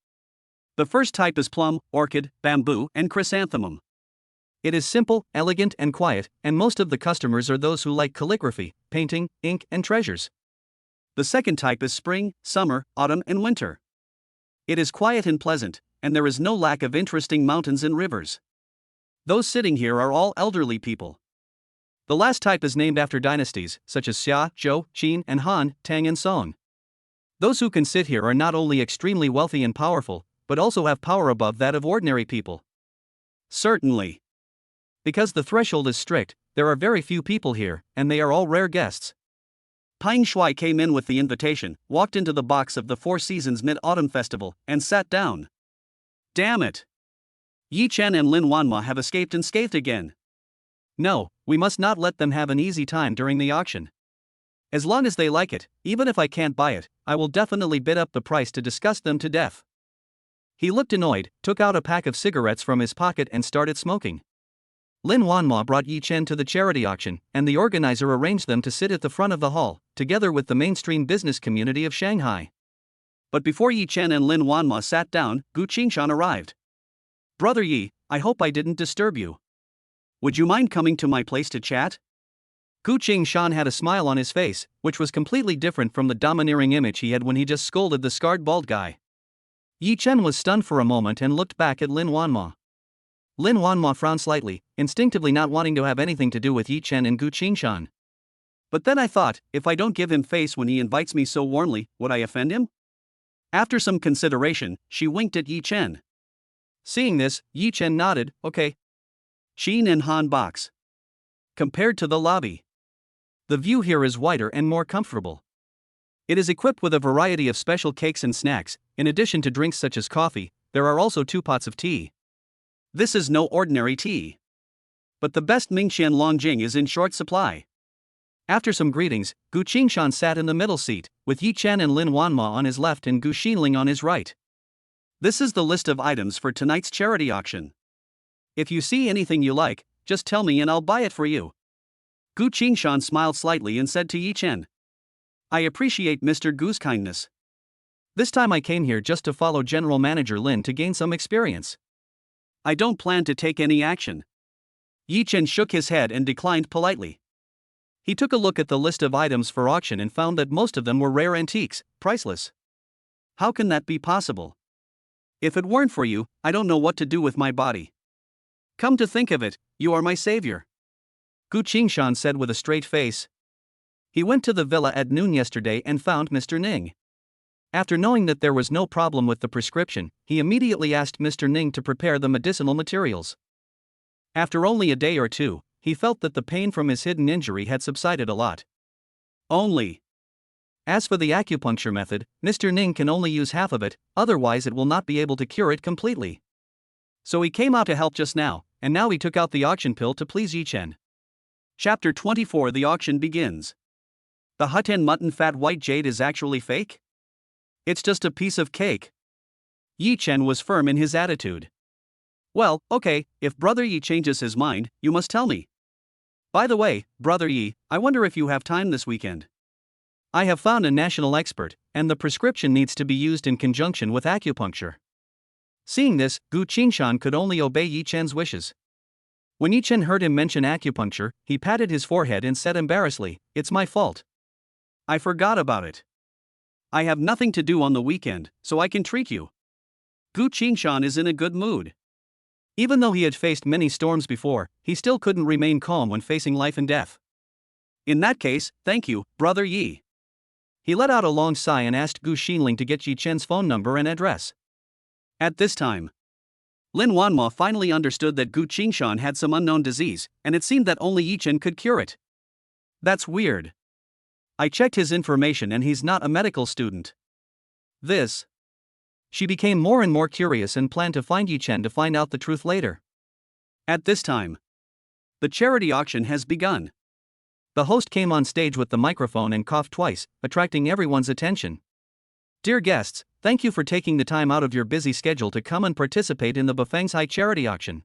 The first type is plum, orchid, bamboo, and chrysanthemum. It is simple, elegant, and quiet, and most of the customers are those who like calligraphy, painting, ink, and treasures. The second type is spring, summer, autumn, and winter. It is quiet and pleasant, and there is no lack of interesting mountains and rivers. Those sitting here are all elderly people. The last type is named after dynasties, such as Xia, Zhou, Qin, and Han, Tang, and Song. Those who can sit here are not only extremely wealthy and powerful, but also have power above that of ordinary people. Certainly. Because the threshold is strict, there are very few people here, and they are all rare guests. Peng Shuai came in with the invitation, walked into the box of the Four Seasons Mid-Autumn Festival, and sat down. Damn it! Yi Chen and Lin Wanma have escaped unscathed again. No, we must not let them have an easy time during the auction. As long as they like it, even if I can't buy it, I will definitely bid up the price to disgust them to death. He looked annoyed, took out a pack of cigarettes from his pocket and started smoking. Lin Wanma brought Yi Chen to the charity auction, and the organizer arranged them to sit at the front of the hall, together with the mainstream business community of Shanghai. But before Yi Chen and Lin Wanma sat down, Gu Qingshan arrived. Brother Yi, I hope I didn't disturb you. Would you mind coming to my place to chat? Gu Qingshan had a smile on his face, which was completely different from the domineering image he had when he just scolded the scarred bald guy. Yi Chen was stunned for a moment and looked back at Lin Wanma. Lin Wanma frowned slightly, instinctively not wanting to have anything to do with Yi Chen and Gu Qingshan. But then I thought, if I don't give him face when he invites me so warmly, would I offend him? After some consideration, she winked at Yi Chen. Seeing this, Yi Chen nodded, okay. Xin and Han box. Compared to the lobby, the view here is wider and more comfortable. It is equipped with a variety of special cakes and snacks. In addition to drinks such as coffee, there are also 2 pots of tea. This is no ordinary tea. But the best Mingxian Longjing is in short supply. After some greetings, Gu Qingshan sat in the middle seat, with Yi Chen and Lin Wanma on his left and Gu Xinling on his right. This is the list of items for tonight's charity auction. If you see anything you like, just tell me and I'll buy it for you. Gu Qingshan smiled slightly and said to Yi Chen, I appreciate Mr. Gu's kindness. This time I came here just to follow General Manager Lin to gain some experience. I don't plan to take any action. Yi Chen shook his head and declined politely. He took a look at the list of items for auction and found that most of them were rare antiques, priceless. How can that be possible? If it weren't for you, I don't know what to do with my body. Come to think of it, you are my savior. Gu Qingshan said with a straight face. He went to the villa at noon yesterday and found Mr. Ning. After knowing that there was no problem with the prescription, he immediately asked Mr. Ning to prepare the medicinal materials. After only a day or two, he felt that the pain from his hidden injury had subsided a lot. As for the acupuncture method, Mr. Ning can only use half of it, otherwise it will not be able to cure it completely. So he came out to help just now, and now he took out the auction pill to please Yi Chen. Chapter 24. The auction begins. The Huten mutton fat white jade is actually fake? It's just a piece of cake. Yi Chen was firm in his attitude. Well, okay, if Brother Yi changes his mind, you must tell me. By the way, Brother Yi, I wonder if you have time this weekend. I have found a national expert, and the prescription needs to be used in conjunction with acupuncture. Seeing this, Gu Qingshan could only obey Yi Chen's wishes. When Yi Chen heard him mention acupuncture, he patted his forehead and said embarrassedly, It's my fault. I forgot about it. I have nothing to do on the weekend, so I can treat you. Gu Qingshan is in a good mood. Even though he had faced many storms before, he still couldn't remain calm when facing life and death. In that case, thank you, Brother Yi. He let out a long sigh and asked Gu Xinling to get Yi Chen's phone number and address. At this time, Lin Wanma finally understood that Gu Qingshan had some unknown disease, and it seemed that only Yi Chen could cure it. That's weird. I checked his information and he's not a medical student. She became more and more curious and planned to find Yi Chen to find out the truth later. At this time, the charity auction has begun. The host came on stage with the microphone and coughed twice, attracting everyone's attention. Dear guests, thank you for taking the time out of your busy schedule to come and participate in the Bafeng's charity auction.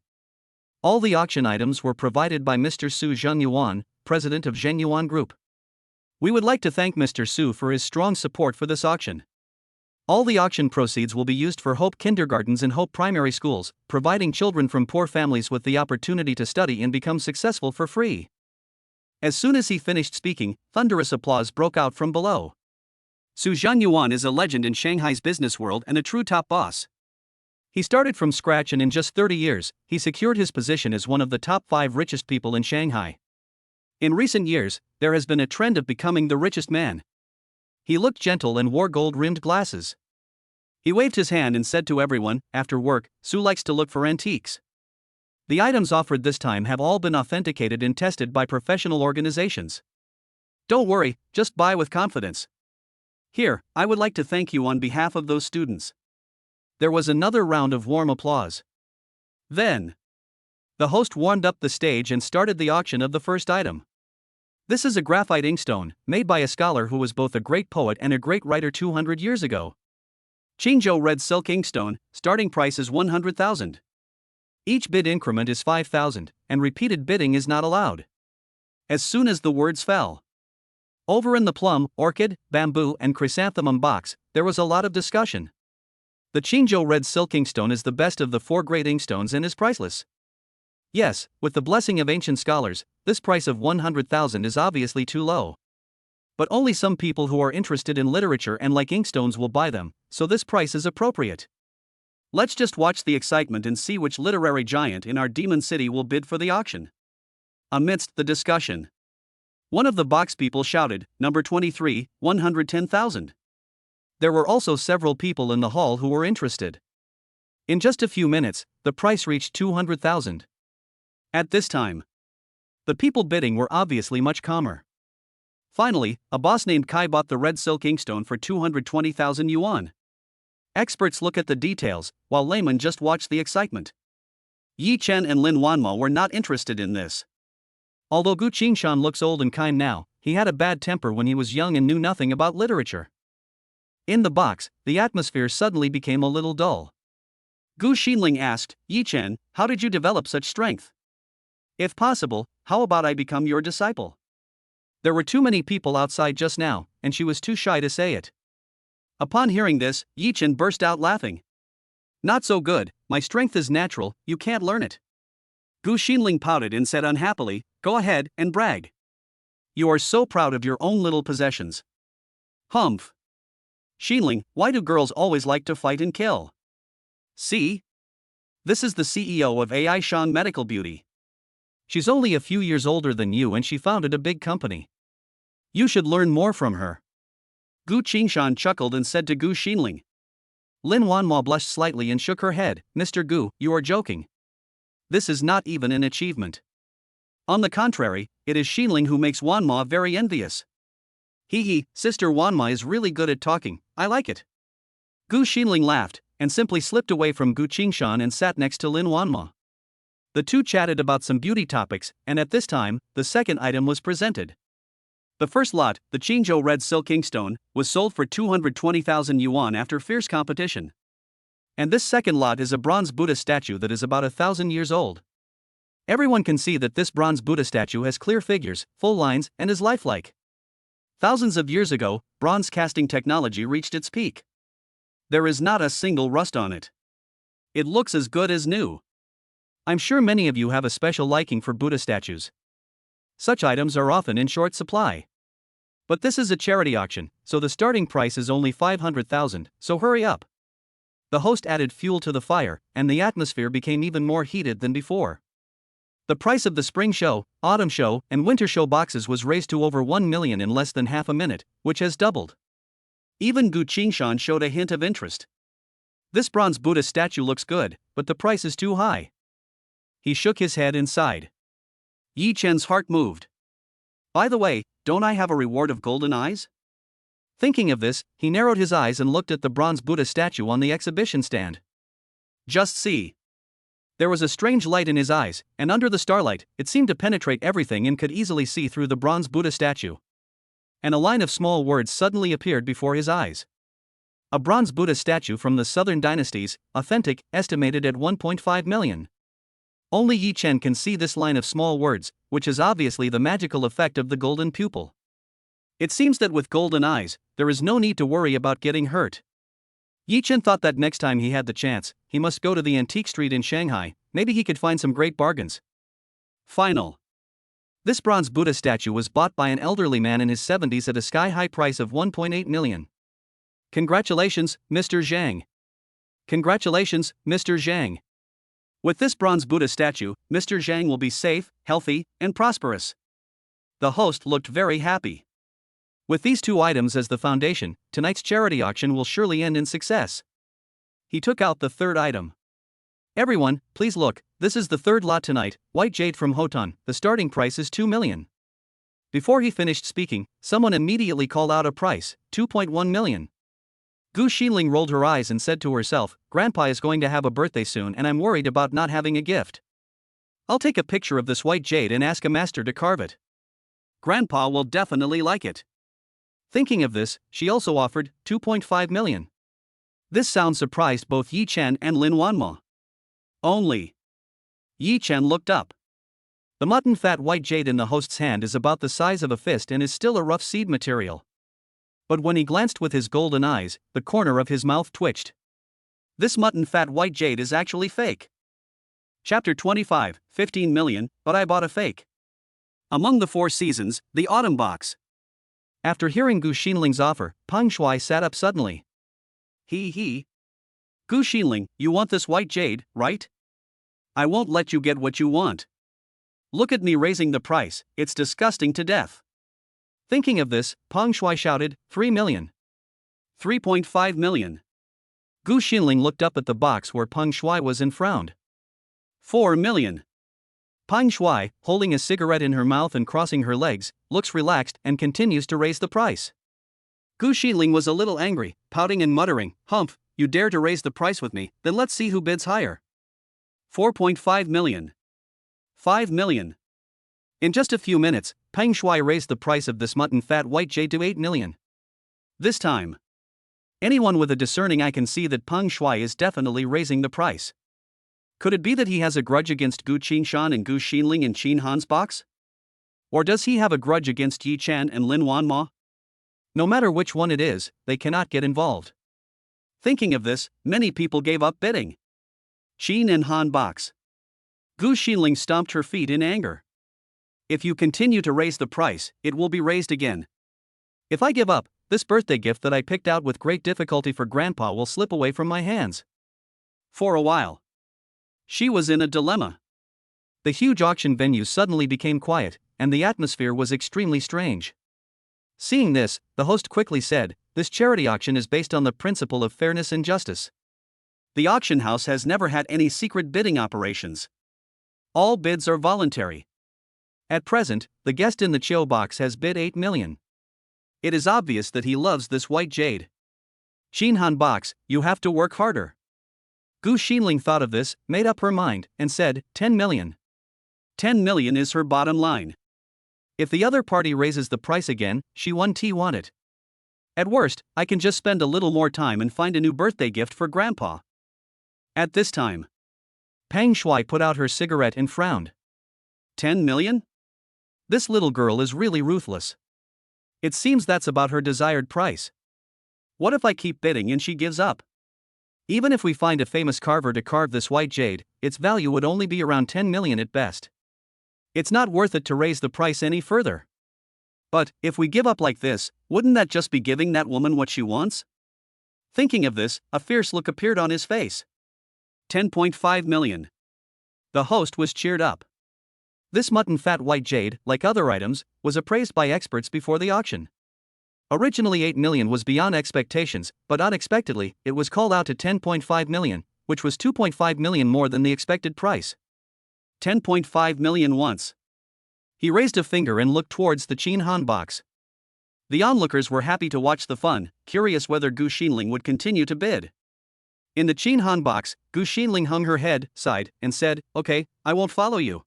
All the auction items were provided by Mr. Su Zhenyuan, president of Zhenyuan Group. We would like to thank Mr. Su for his strong support for this auction. All the auction proceeds will be used for Hope kindergartens and Hope primary schools, providing children from poor families with the opportunity to study and become successful for free. As soon as he finished speaking, thunderous applause broke out from below. Su Zhenyuan is a legend in Shanghai's business world and a true top boss. He started from scratch and in just 30 years, he secured his position as one of the top 5 richest people in Shanghai. In recent years, there has been a trend of becoming the richest man. He looked gentle and wore gold-rimmed glasses. He waved his hand and said to everyone, after work, Su likes to look for antiques. The items offered this time have all been authenticated and tested by professional organizations. Don't worry, just buy with confidence. Here, I would like to thank you on behalf of those students. There was another round of warm applause. Then, the host warmed up the stage and started the auction of the first item. This is a graphite inkstone, made by a scholar who was both a great poet and a great writer 200 years ago. Qingzhou Red Silk Inkstone, starting price is 100,000. Each bid increment is 5,000, and repeated bidding is not allowed. As soon as the words fell. Over in the plum, orchid, bamboo, and chrysanthemum box, there was a lot of discussion. The Qingzhou Red Silk Inkstone is the best of the 4 great inkstones and is priceless. Yes, with the blessing of ancient scholars, this price of 100,000 is obviously too low. But only some people who are interested in literature and like inkstones will buy them, so this price is appropriate. Let's just watch the excitement and see which literary giant in our demon city will bid for the auction. Amidst the discussion, one of the box people shouted, "Number 23, 110,000. There were also several people in the hall who were interested. In just a few minutes, the price reached 200,000. At this time, the people bidding were obviously much calmer. Finally, a boss named Kai bought the red silk inkstone for 220,000 yuan. Experts look at the details, while laymen just watch the excitement. Yi Chen and Lin Wanma were not interested in this. Although Gu Qingshan looks old and kind now, he had a bad temper when he was young and knew nothing about literature. In the box, the atmosphere suddenly became a little dull. Gu Xinling asked, "Yi Chen, how did you develop such strength? If possible, how about I become your disciple?" There were too many people outside just now, and she was too shy to say it. Upon hearing this, Yi Chen burst out laughing. "Not so good, my strength is natural, you can't learn it." Gu Xinling pouted and said unhappily, "Go ahead and brag. You are so proud of your own little possessions." Humph. Xinling, why do girls always like to fight and kill? See? This is the CEO of AI Shang Medical Beauty. She's only a few years older than you and she founded a big company. You should learn more from her. Gu Qingshan chuckled and said to Gu Xinling. Lin Wanma blushed slightly and shook her head. "Mr. Gu, you are joking. This is not even an achievement. On the contrary, it is Xinling who makes Wanma very envious." Hee, Sister Wanma is really good at talking, I like it. Gu Xinling laughed, and simply slipped away from Gu Qingshan and sat next to Lin Wanma. The two chatted about some beauty topics, and at this time, the second item was presented. The first lot, the Qingzhou Red Silk Inkstone, was sold for 220,000 yuan after fierce competition. And this second lot is a bronze Buddha statue that is about 1,000 years old. Everyone can see that this bronze Buddha statue has clear figures, full lines, and is lifelike. Thousands of years ago, bronze casting technology reached its peak. There is not a single rust on it. It looks as good as new. I'm sure many of you have a special liking for Buddha statues. Such items are often in short supply. But this is a charity auction, so the starting price is only 500,000, so hurry up. The host added fuel to the fire, and the atmosphere became even more heated than before. The price of the spring show, autumn show, and winter show boxes was raised to over 1 million in less than half a minute, which has doubled. Even Gu Qingshan showed a hint of interest. This bronze Buddha statue looks good, but the price is too high. He shook his head and sighed. Yi Chen's heart moved. By the way, don't I have a reward of golden eyes? Thinking of this, he narrowed his eyes and looked at the bronze Buddha statue on the exhibition stand. Just see. There was a strange light in his eyes, and under the starlight, it seemed to penetrate everything and could easily see through the bronze Buddha statue. And a line of small words suddenly appeared before his eyes. A bronze Buddha statue from the southern dynasties, authentic, estimated at 1.5 million. Only Yi Chen can see this line of small words, which is obviously the magical effect of the golden pupil. It seems that with golden eyes, there is no need to worry about getting hurt. Yi Chen thought that next time he had the chance, he must go to the antique street in Shanghai, maybe he could find some great bargains. Final. This bronze Buddha statue was bought by an elderly man in his 70s at a sky-high price of 1.8 million. Congratulations, Mr. Zhang. Congratulations, Mr. Zhang. With this bronze Buddha statue, Mr. Zhang will be safe, healthy, and prosperous. The host looked very happy. With these two items as the foundation, tonight's charity auction will surely end in success. He took out the third item. Everyone, please look, this is the third lot tonight, white jade from Hotan, the starting price is 2 million. Before he finished speaking, someone immediately called out a price, 2.1 million. Gu Xinling rolled her eyes and said to herself, Grandpa is going to have a birthday soon and I'm worried about not having a gift. I'll take a picture of this white jade and ask a master to carve it. Grandpa will definitely like it. Thinking of this, she also offered 2.5 million. This sound surprised both Yi Chen and Lin Wanma. Only. Yi Chen looked up. The mutton fat white jade in the host's hand is about the size of a fist and is still a rough seed material. But when he glanced with his golden eyes, the corner of his mouth twitched. This mutton fat white jade is actually fake. Chapter 25, 15 million, but I bought a fake. Among the Four Seasons, the Autumn Box. After hearing Gu Xinling's offer, Peng Shuai sat up suddenly. He. Gu Xinling, you want this white jade, right? I won't let you get what you want. Look at me raising the price, it's disgusting to death. Thinking of this, Peng Shuai shouted, 3 million. 3.5 million. Gu Xinling looked up at the box where Peng Shuai was and frowned. 4 million. Peng Shuai, holding a cigarette in her mouth and crossing her legs, looks relaxed and continues to raise the price. Gu Xinling was a little angry, pouting and muttering, Humph, you dare to raise the price with me, then let's see who bids higher. 4.5 million. 5 million. In just a few minutes, Peng Shuai raised the price of this mutton fat white jade to 8 million. This time, anyone with a discerning eye can see that Peng Shuai is definitely raising the price. Could it be that he has a grudge against Gu Qingshan and Gu Xinling in Qin Han's box? Or does he have a grudge against Yi Chen and Lin Wanma? No matter which one it is, they cannot get involved. Thinking of this, many people gave up bidding. Qin and Han box. Gu Xinling stomped her feet in anger. If you continue to raise the price, it will be raised again. If I give up, this birthday gift that I picked out with great difficulty for Grandpa will slip away from my hands. For a while, she was in a dilemma. The huge auction venue suddenly became quiet, and the atmosphere was extremely strange. Seeing this, the host quickly said, This charity auction is based on the principle of fairness and justice. The auction house has never had any secret bidding operations. All bids are voluntary. At present, the guest in the Chiu box has bid 8 million. It is obvious that he loves this white jade. Qinhan box, you have to work harder. Gu Xinling thought of this, made up her mind, and said, 10 million. 10 million is her bottom line. If the other party raises the price again, she won't want it. At worst, I can just spend a little more time and find a new birthday gift for Grandpa. At this time, Peng Shuai put out her cigarette and frowned. 10 million? This little girl is really ruthless. It seems that's about her desired price. What if I keep bidding and she gives up? Even if we find a famous carver to carve this white jade, its value would only be around 10 million at best. It's not worth it to raise the price any further. But, if we give up like this, wouldn't that just be giving that woman what she wants? Thinking of this, a fierce look appeared on his face. 10.5 million. The host was cheered up. This mutton fat white jade, like other items, was appraised by experts before the auction. Originally 8 million was beyond expectations, but unexpectedly, it was called out to 10.5 million, which was 2.5 million more than the expected price. 10.5 million once. He raised a finger and looked towards the Qin Han box. The onlookers were happy to watch the fun, curious whether Gu Xinling would continue to bid. In the Qin Han box, Gu Xinling hung her head, sighed, and said, Okay, I won't follow you.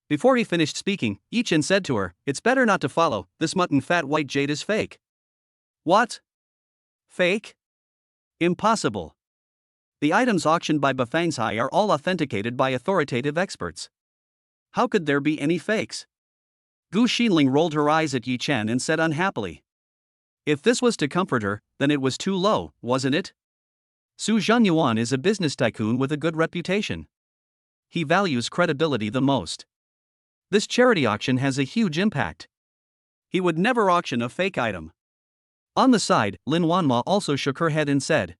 Before he finished speaking, Yi Chen said to her, It's better not to follow, this mutton fat white jade is fake. What? Fake? Impossible. The items auctioned by Bafangzai are all authenticated by authoritative experts. How could there be any fakes? Gu Xinling rolled her eyes at Yi Chen and said unhappily. If this was to comfort her, then it was too low, wasn't it? Su Zhenyuan is a business tycoon with a good reputation. He values credibility the most. This charity auction has a huge impact. He would never auction a fake item. On the side, Lin Wanma also shook her head and said.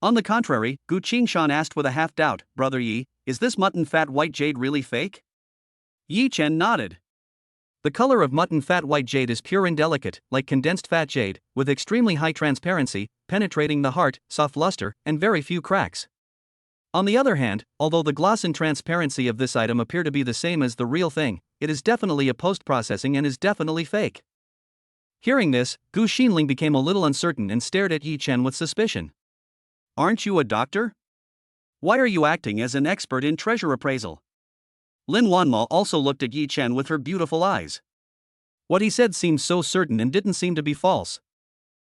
On the contrary, Gu Qingshan asked with a half-doubt, Brother Yi, is this mutton fat white jade really fake? Yi Chen nodded. The color of mutton fat white jade is pure and delicate, like condensed fat jade, with extremely high transparency, penetrating the heart, soft luster, and very few cracks. On the other hand, although the gloss and transparency of this item appear to be the same as the real thing, it is definitely a post-processing and is definitely fake. Hearing this, Gu Xinling became a little uncertain and stared at Yi Chen with suspicion. Aren't you a doctor? Why are you acting as an expert in treasure appraisal? Lin Wanma also looked at Yi Chen with her beautiful eyes. What he said seemed so certain and didn't seem to be false.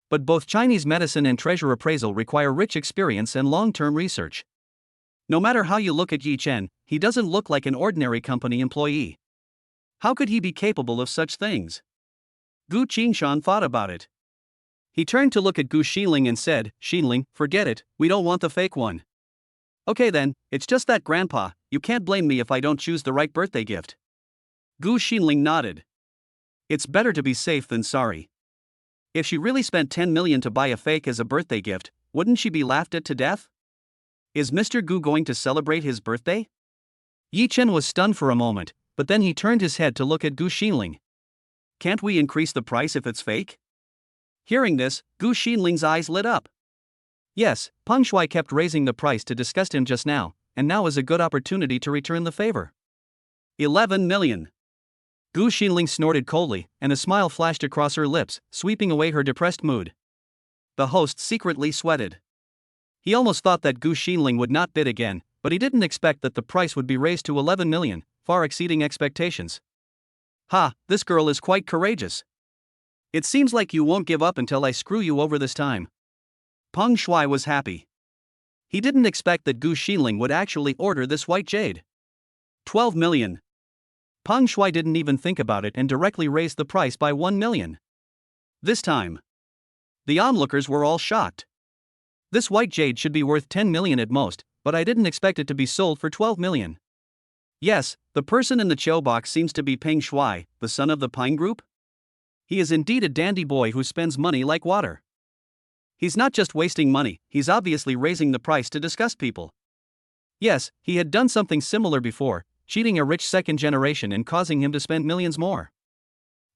But both Chinese medicine and treasure appraisal require rich experience and long-term research. No matter how you look at Yi Chen, he doesn't look like an ordinary company employee. How could he be capable of such things? Gu Qingshan thought about it. He turned to look at Gu Xinling and said, "Xinling, forget it, we don't want the fake one." "Okay then, it's just that grandpa, you can't blame me if I don't choose the right birthday gift." Gu Xinling nodded. It's better to be safe than sorry. If she really spent 10 million to buy a fake as a birthday gift, wouldn't she be laughed at to death? Is Mr. Gu going to celebrate his birthday? Yi Chen was stunned for a moment, but then he turned his head to look at Gu Xinling. Can't we increase the price if it's fake? Hearing this, Gu Xinling's eyes lit up. Yes, Peng Shuai kept raising the price to disgust him just now, and now is a good opportunity to return the favor. 11 million. Gu Xinling snorted coldly, and a smile flashed across her lips, sweeping away her depressed mood. The host secretly sweated. He almost thought that Gu Xinling would not bid again, but he didn't expect that the price would be raised to 11 million, far exceeding expectations. Ha, this girl is quite courageous. It seems like you won't give up until I screw you over this time. Peng Shuai was happy. He didn't expect that Gu Xinling would actually order this white jade. 12 million. Peng Shuai didn't even think about it and directly raised the price by 1 million. This time, the onlookers were all shocked. This white jade should be worth 10 million at most, but I didn't expect it to be sold for 12 million. Yes, the person in the Chiu box seems to be Peng Shuai, the son of the Pine Group. He is indeed a dandy boy who spends money like water. He's not just wasting money, he's obviously raising the price to disgust people. Yes, he had done something similar before, cheating a rich second generation and causing him to spend millions more.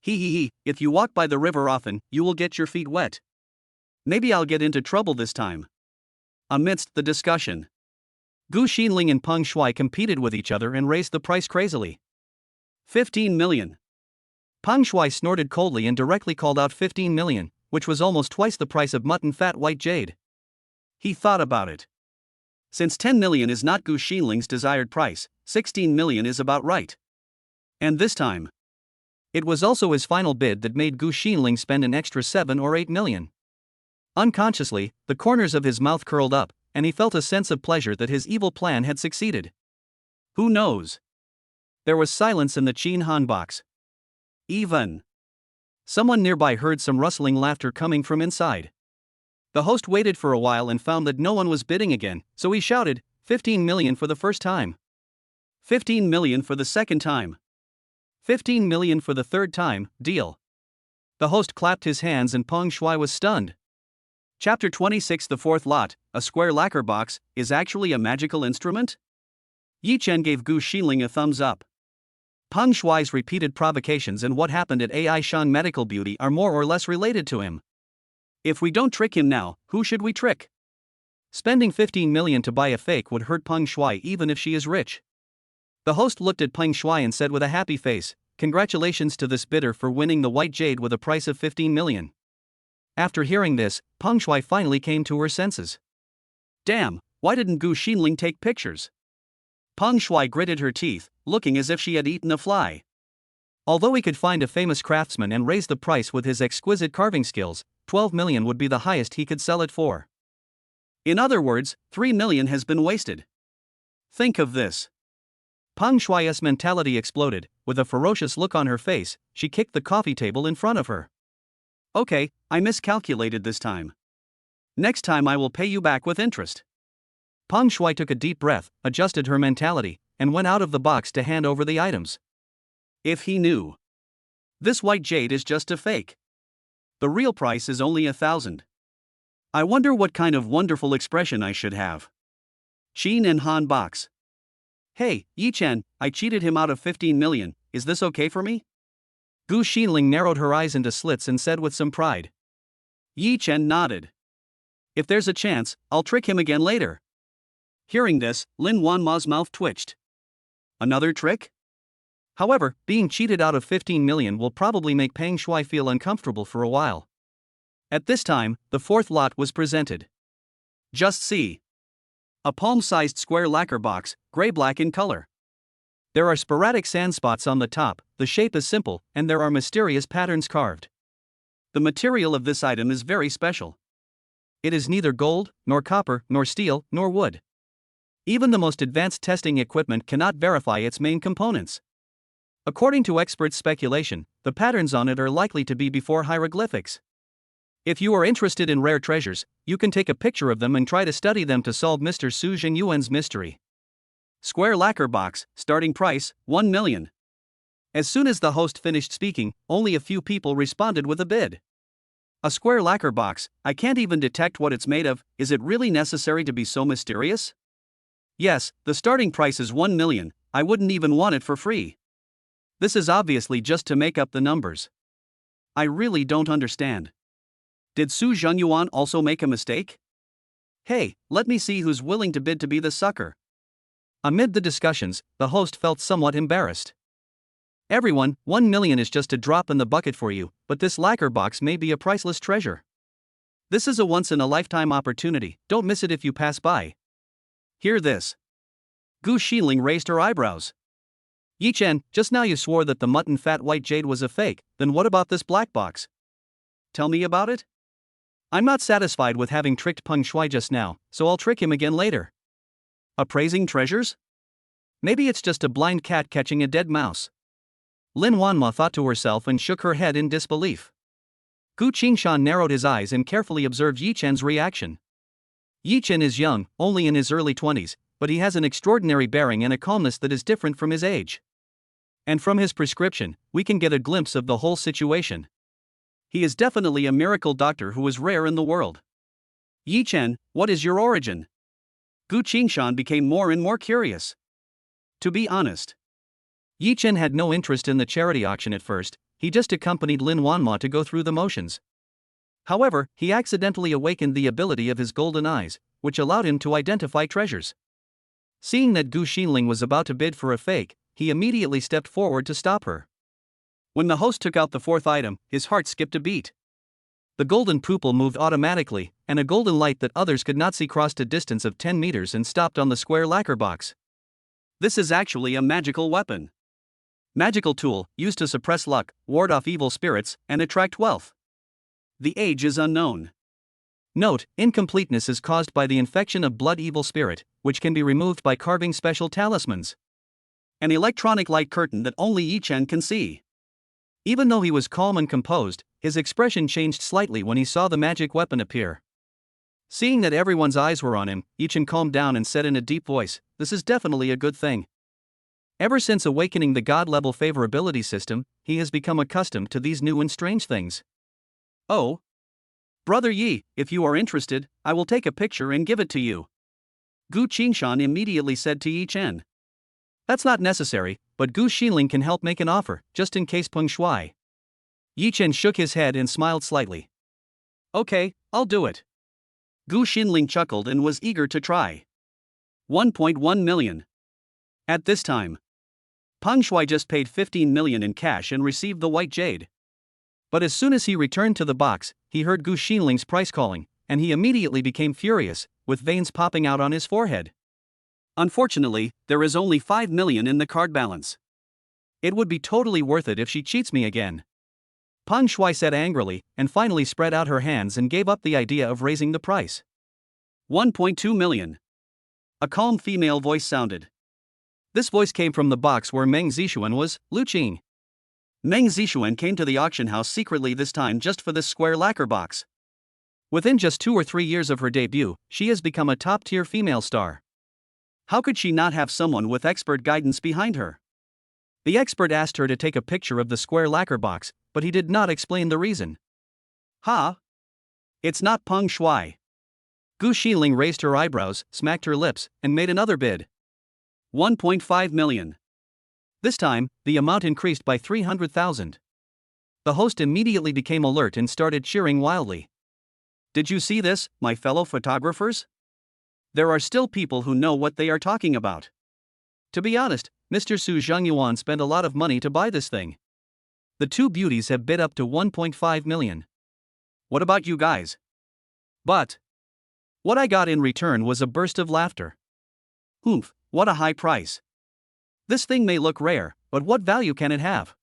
He, if you walk by the river often, you will get your feet wet. Maybe I'll get into trouble this time. Amidst the discussion, Gu Xinling and Peng Shuai competed with each other and raised the price crazily. 15 million. Peng Shuai snorted coldly and directly called out 15 million, which was almost twice the price of mutton fat white jade. He thought about it. Since 10 million is not Gu Xinling's desired price, 16 million is about right. And this time, it was also his final bid that made Gu Xinling spend an extra 7 or 8 million. Unconsciously, the corners of his mouth curled up, and he felt a sense of pleasure that his evil plan had succeeded. Who knows? There was silence in the Qin Han box. Even someone nearby heard some rustling laughter coming from inside. The host waited for a while and found that no one was bidding again, so he shouted, 15 million for the first time. 15 million for the second time. 15 million for the third time, deal. The host clapped his hands and Peng Shuai was stunned. Chapter 26. The fourth lot, a square lacquer box, is actually a magical instrument? Yi Chen gave Gu Xinling a thumbs up. Peng Shuai's repeated provocations and what happened at AI Shan Medical Beauty are more or less related to him. If we don't trick him now, who should we trick? Spending 15 million to buy a fake would hurt Peng Shuai even if she is rich. The host looked at Peng Shuai and said with a happy face, "Congratulations to this bidder for winning the white jade with a price of 15 million. After hearing this, Peng Shuai finally came to her senses. Damn, why didn't Gu Xinling take pictures? Peng Shuai gritted her teeth, looking as if she had eaten a fly. Although he could find a famous craftsman and raise the price with his exquisite carving skills, 12 million would be the highest he could sell it for. In other words, 3 million has been wasted. Think of this. Peng Shuai's mentality exploded. With a ferocious look on her face, she kicked the coffee table in front of her. Okay, I miscalculated this time. Next time I will pay you back with interest. Peng Shuai took a deep breath, adjusted her mentality, and went out of the box to hand over the items. If he knew. This white jade is just a fake. The real price is only 1,000. I wonder what kind of wonderful expression I should have. Qin and Han box. Hey, Yi Chen, I cheated him out of 15 million, is this okay for me? Gu Xinling narrowed her eyes into slits and said with some pride. Yi Chen nodded. If there's a chance, I'll trick him again later. Hearing this, Lin Wanma's mouth twitched. Another trick? However, being cheated out of 15 million will probably make Peng Shuai feel uncomfortable for a while. At this time, the fourth lot was presented. Just see. A palm-sized square lacquer box, gray-black in color. There are sporadic sand spots on the top, the shape is simple, and there are mysterious patterns carved. The material of this item is very special. It is neither gold, nor copper, nor steel, nor wood. Even the most advanced testing equipment cannot verify its main components. According to experts' speculation, the patterns on it are likely to be before hieroglyphics. If you are interested in rare treasures, you can take a picture of them and try to study them to solve Mr. Su Zhengyuan's mystery. Square lacquer box, starting price, 1 million. As soon as the host finished speaking, only a few people responded with a bid. A square lacquer box, I can't even detect what it's made of, is it really necessary to be so mysterious? Yes, the starting price is 1 million, I wouldn't even want it for free. This is obviously just to make up the numbers. I really don't understand. Did Su Zhengyuan also make a mistake? Hey, let me see who's willing to bid to be the sucker. Amid the discussions, the host felt somewhat embarrassed. Everyone, 1 million is just a drop in the bucket for you, but this lacquer box may be a priceless treasure. This is a once-in-a-lifetime opportunity, don't miss it if you pass by. Hear this. Gu Xiling raised her eyebrows. Yi Chen, just now you swore that the mutton fat white jade was a fake, then what about this black box? Tell me about it? I'm not satisfied with having tricked Peng Shuai just now, so I'll trick him again later. Appraising treasures? Maybe it's just a blind cat catching a dead mouse. Lin Wanma thought to herself and shook her head in disbelief. Gu Qingshan narrowed his eyes and carefully observed Yi Chen's reaction. Yi Chen is young, only in his early 20s, but he has an extraordinary bearing and a calmness that is different from his age. And from his prescription, we can get a glimpse of the whole situation. He is definitely a miracle doctor who is rare in the world. Yi Chen, what is your origin? Gu Qingshan became more and more curious. To be honest, Yi Chen had no interest in the charity auction at first, he just accompanied Lin Wanma to go through the motions. However, he accidentally awakened the ability of his golden eyes, which allowed him to identify treasures. Seeing that Gu Xiling was about to bid for a fake, he immediately stepped forward to stop her. When the host took out the fourth item, his heart skipped a beat. The golden pupil moved automatically, and a golden light that others could not see crossed a distance of 10 meters and stopped on the square lacquer box. This is actually a magical weapon. Magical tool, used to suppress luck, ward off evil spirits, and attract wealth. The age is unknown. Note, incompleteness is caused by the infection of blood evil spirit, which can be removed by carving special talismans. An electronic light curtain that only Yi Chen can see. Even though he was calm and composed, his expression changed slightly when he saw the magic weapon appear. Seeing that everyone's eyes were on him, Yi Chen calmed down and said in a deep voice, "This is definitely a good thing." Ever since awakening the God-level favorability system, he has become accustomed to these new and strange things. Oh. Brother Yi, if you are interested, I will take a picture and give it to you. Gu Qingshan immediately said to Yi Chen. That's not necessary, but Gu Xiling can help make an offer, just in case Peng Shuai. Yi Chen shook his head and smiled slightly. Okay, I'll do it. Gu Xiling chuckled and was eager to try. 1.1 million. At this time, Peng Shuai just paid 15 million in cash and received the white jade. But as soon as he returned to the box, he heard Gu Xiling's price calling, and he immediately became furious, with veins popping out on his forehead. Unfortunately, there is only 5 million in the card balance. It would be totally worth it if she cheats me again. Peng Shuai said angrily, and finally spread out her hands and gave up the idea of raising the price. 1.2 million. A calm female voice sounded. This voice came from the box where Meng Zixuan was, Lu Qing. Meng Zixuan came to the auction house secretly this time just for this square lacquer box. Within just 2 or 3 years of her debut, she has become a top-tier female star. How could she not have someone with expert guidance behind her? The expert asked her to take a picture of the square lacquer box, but he did not explain the reason. Ha! It's not Peng Shuai. Gu Xiling raised her eyebrows, smacked her lips, and made another bid. 1.5 million. This time, the amount increased by 300,000. The host immediately became alert and started cheering wildly. Did you see this, my fellow photographers? There are still people who know what they are talking about. To be honest, Mr. Su Zhengyuan spent a lot of money to buy this thing. The two beauties have bid up to 1.5 million. What about you guys? But what I got in return was a burst of laughter. Oomph, what a high price. This thing may look rare, but what value can it have?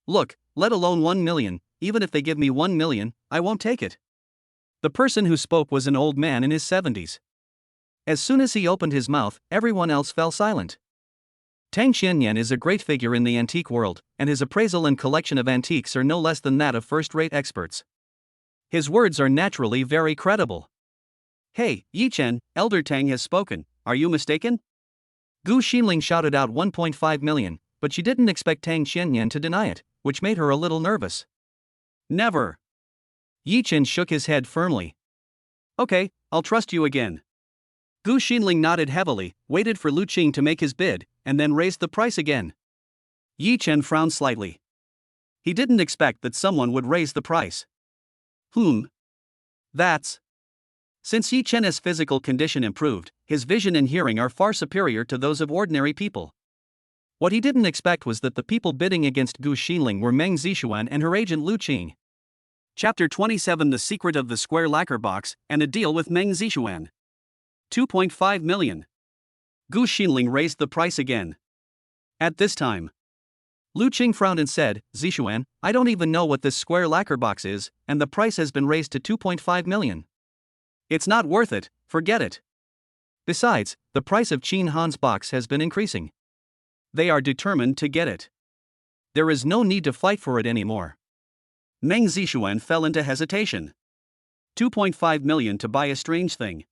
Look, let alone 1 million, even if they give me 1 million, I won't take it. The person who spoke was an old man in his 70s. As soon as he opened his mouth, everyone else fell silent. Tang Xianyan is a great figure in the antique world, and his appraisal and collection of antiques are no less than that of first-rate experts. His words are naturally very credible. Hey, Yi Chen, Elder Tang has spoken, are you mistaken? Gu Xinling shouted out 1.5 million, but she didn't expect Tang Xianyan to deny it, which made her a little nervous. Never. Yi Chen shook his head firmly. Okay, I'll trust you again. Gu Xinling nodded heavily, waited for Lu Qing to make his bid, and then raised the price again. Yi Chen frowned slightly. He didn't expect that someone would raise the price. That's. Since Yi Chen's physical condition improved, his vision and hearing are far superior to those of ordinary people. What he didn't expect was that the people bidding against Gu Xinling were Meng Zixuan and her agent Lu Qing. Chapter 27: The Secret of the Square Lacquer Box and a Deal with Meng Zixuan. 2.5 million. Gu Xinling raised the price again. At this time, Lu Qing frowned and said, Zixuan, I don't even know what this square lacquer box is, and the price has been raised to 2.5 million. It's not worth it, forget it. Besides, the price of Qin Han's box has been increasing. They are determined to get it. There is no need to fight for it anymore. Meng Zixuan fell into hesitation. 2.5 million to buy a strange thing.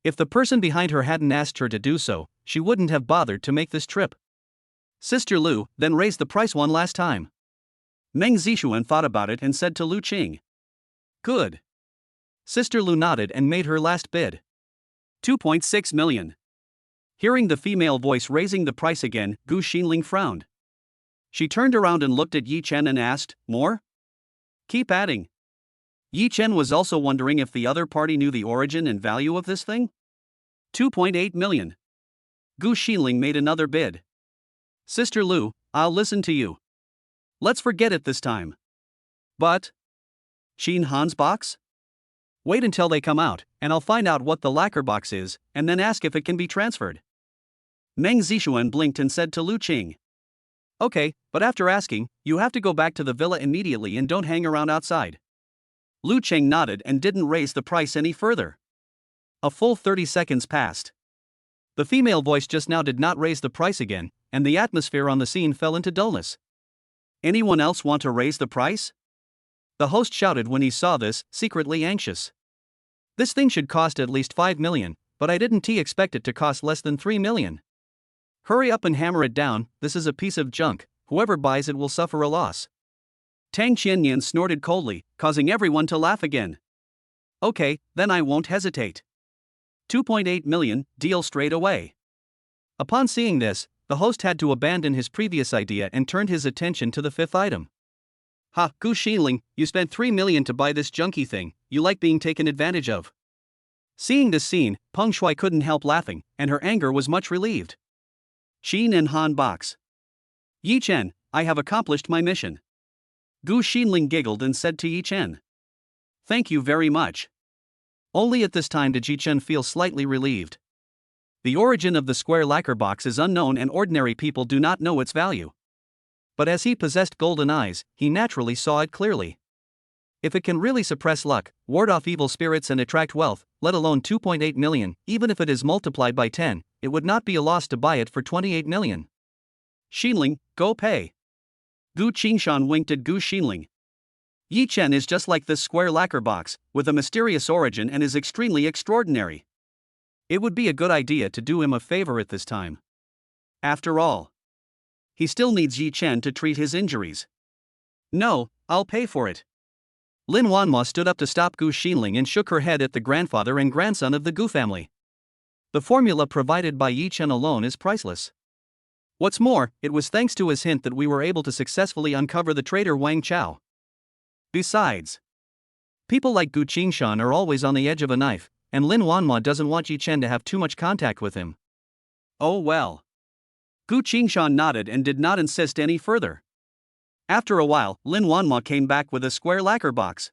If the person behind her hadn't asked her to do so, she wouldn't have bothered to make this trip. Sister Lu then raised the price one last time. Meng Zixuan thought about it and said to Lu Qing. Good. Sister Lu nodded and made her last bid. 2.6 million. Hearing the female voice raising the price again, Gu Xinling frowned. She turned around and looked at Yi Chen and asked, More? Keep adding. Yi Chen was also wondering if the other party knew the origin and value of this thing. 2.8 million. Gu Xinling made another bid. Sister Lu, I'll listen to you. Let's forget it this time. But Qin Han's box? Wait until they come out, and I'll find out what the lacquer box is, and then ask if it can be transferred. Meng Zixuan blinked and said to Lu Qing. Okay, but after asking, you have to go back to the villa immediately and don't hang around outside. Lu Qing nodded and didn't raise the price any further. A full 30 seconds passed. The female voice just now did not raise the price again, and the atmosphere on the scene fell into dullness. Anyone else want to raise the price? The host shouted when he saw this, secretly anxious. This thing should cost at least 5 million, but I didn't expect it to cost less than 3 million. Hurry up and hammer it down, this is a piece of junk, whoever buys it will suffer a loss. Tang Qianyan snorted coldly, causing everyone to laugh again. Okay, then I won't hesitate. 2.8 million, deal straight away. Upon seeing this, the host had to abandon his previous idea and turned his attention to the fifth item. Ha, Gu Xinling, you spent 3 million to buy this junky thing, you like being taken advantage of. Seeing this scene, Peng Shui couldn't help laughing, and her anger was much relieved. Qin and Han box. Yi Chen, I have accomplished my mission. Gu Xinling giggled and said to Yi Chen. Thank you very much. Only at this time did Yi Chen feel slightly relieved. The origin of the square lacquer box is unknown and ordinary people do not know its value. But as he possessed golden eyes, he naturally saw it clearly. If it can really suppress luck, ward off evil spirits and attract wealth, let alone 2.8 million, even if it is multiplied by 10, it would not be a loss to buy it for 28 million. Xinling, go pay. Gu Qingshan winked at Gu Xinling. Yi Chen is just like this square lacquer box, with a mysterious origin and is extremely extraordinary. It would be a good idea to do him a favor at this time. After all, he still needs Yi Chen to treat his injuries. No, I'll pay for it. Lin Wanma stood up to stop Gu Xinling and shook her head at the grandfather and grandson of the Gu family. The formula provided by Yi Chen alone is priceless. What's more, it was thanks to his hint that we were able to successfully uncover the traitor Wang Chao. Besides, people like Gu Qingshan are always on the edge of a knife, and Lin Wanma doesn't want Yi Chen to have too much contact with him. Oh well. Gu Qingshan nodded and did not insist any further. After a while, Lin Wanma came back with a square lacquer box.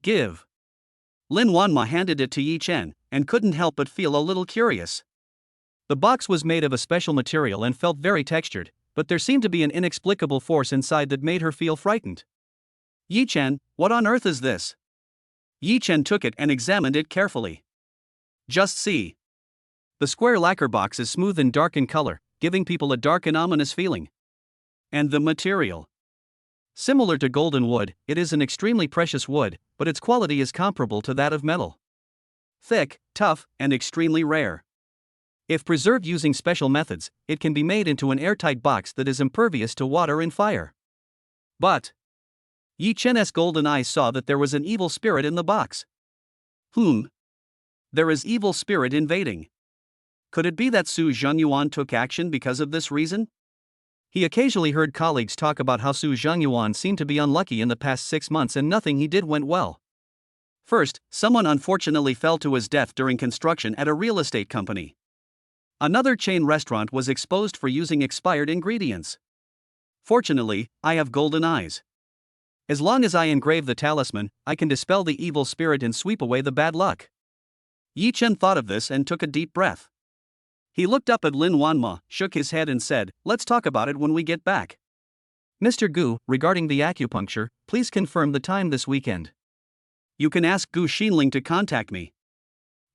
Give. Lin Wanma handed it to Yi Chen, and couldn't help but feel a little curious. The box was made of a special material and felt very textured, but there seemed to be an inexplicable force inside that made her feel frightened. Yi Chen, what on earth is this? Yi Chen took it and examined it carefully. Just see. The square lacquer box is smooth and dark in color, giving people a dark and ominous feeling. And the material. Similar to golden wood, it is an extremely precious wood, but its quality is comparable to that of metal. Thick, tough, and extremely rare. If preserved using special methods, it can be made into an airtight box that is impervious to water and fire. But Yi Chen's golden eyes saw that there was an evil spirit in the box. There is evil spirit invading. Could it be that Su Zhengyuan took action because of this reason? He occasionally heard colleagues talk about how Su Zhengyuan seemed to be unlucky in the past 6 months and nothing he did went well. First, someone unfortunately fell to his death during construction at a real estate company. Another chain restaurant was exposed for using expired ingredients. Fortunately, I have golden eyes. As long as I engrave the talisman, I can dispel the evil spirit and sweep away the bad luck. Yi Chen thought of this and took a deep breath. He looked up at Lin Wanma, shook his head and said, "Let's talk about it when we get back." Mr. Gu, regarding the acupuncture, please confirm the time this weekend. You can ask Gu Xinling to contact me.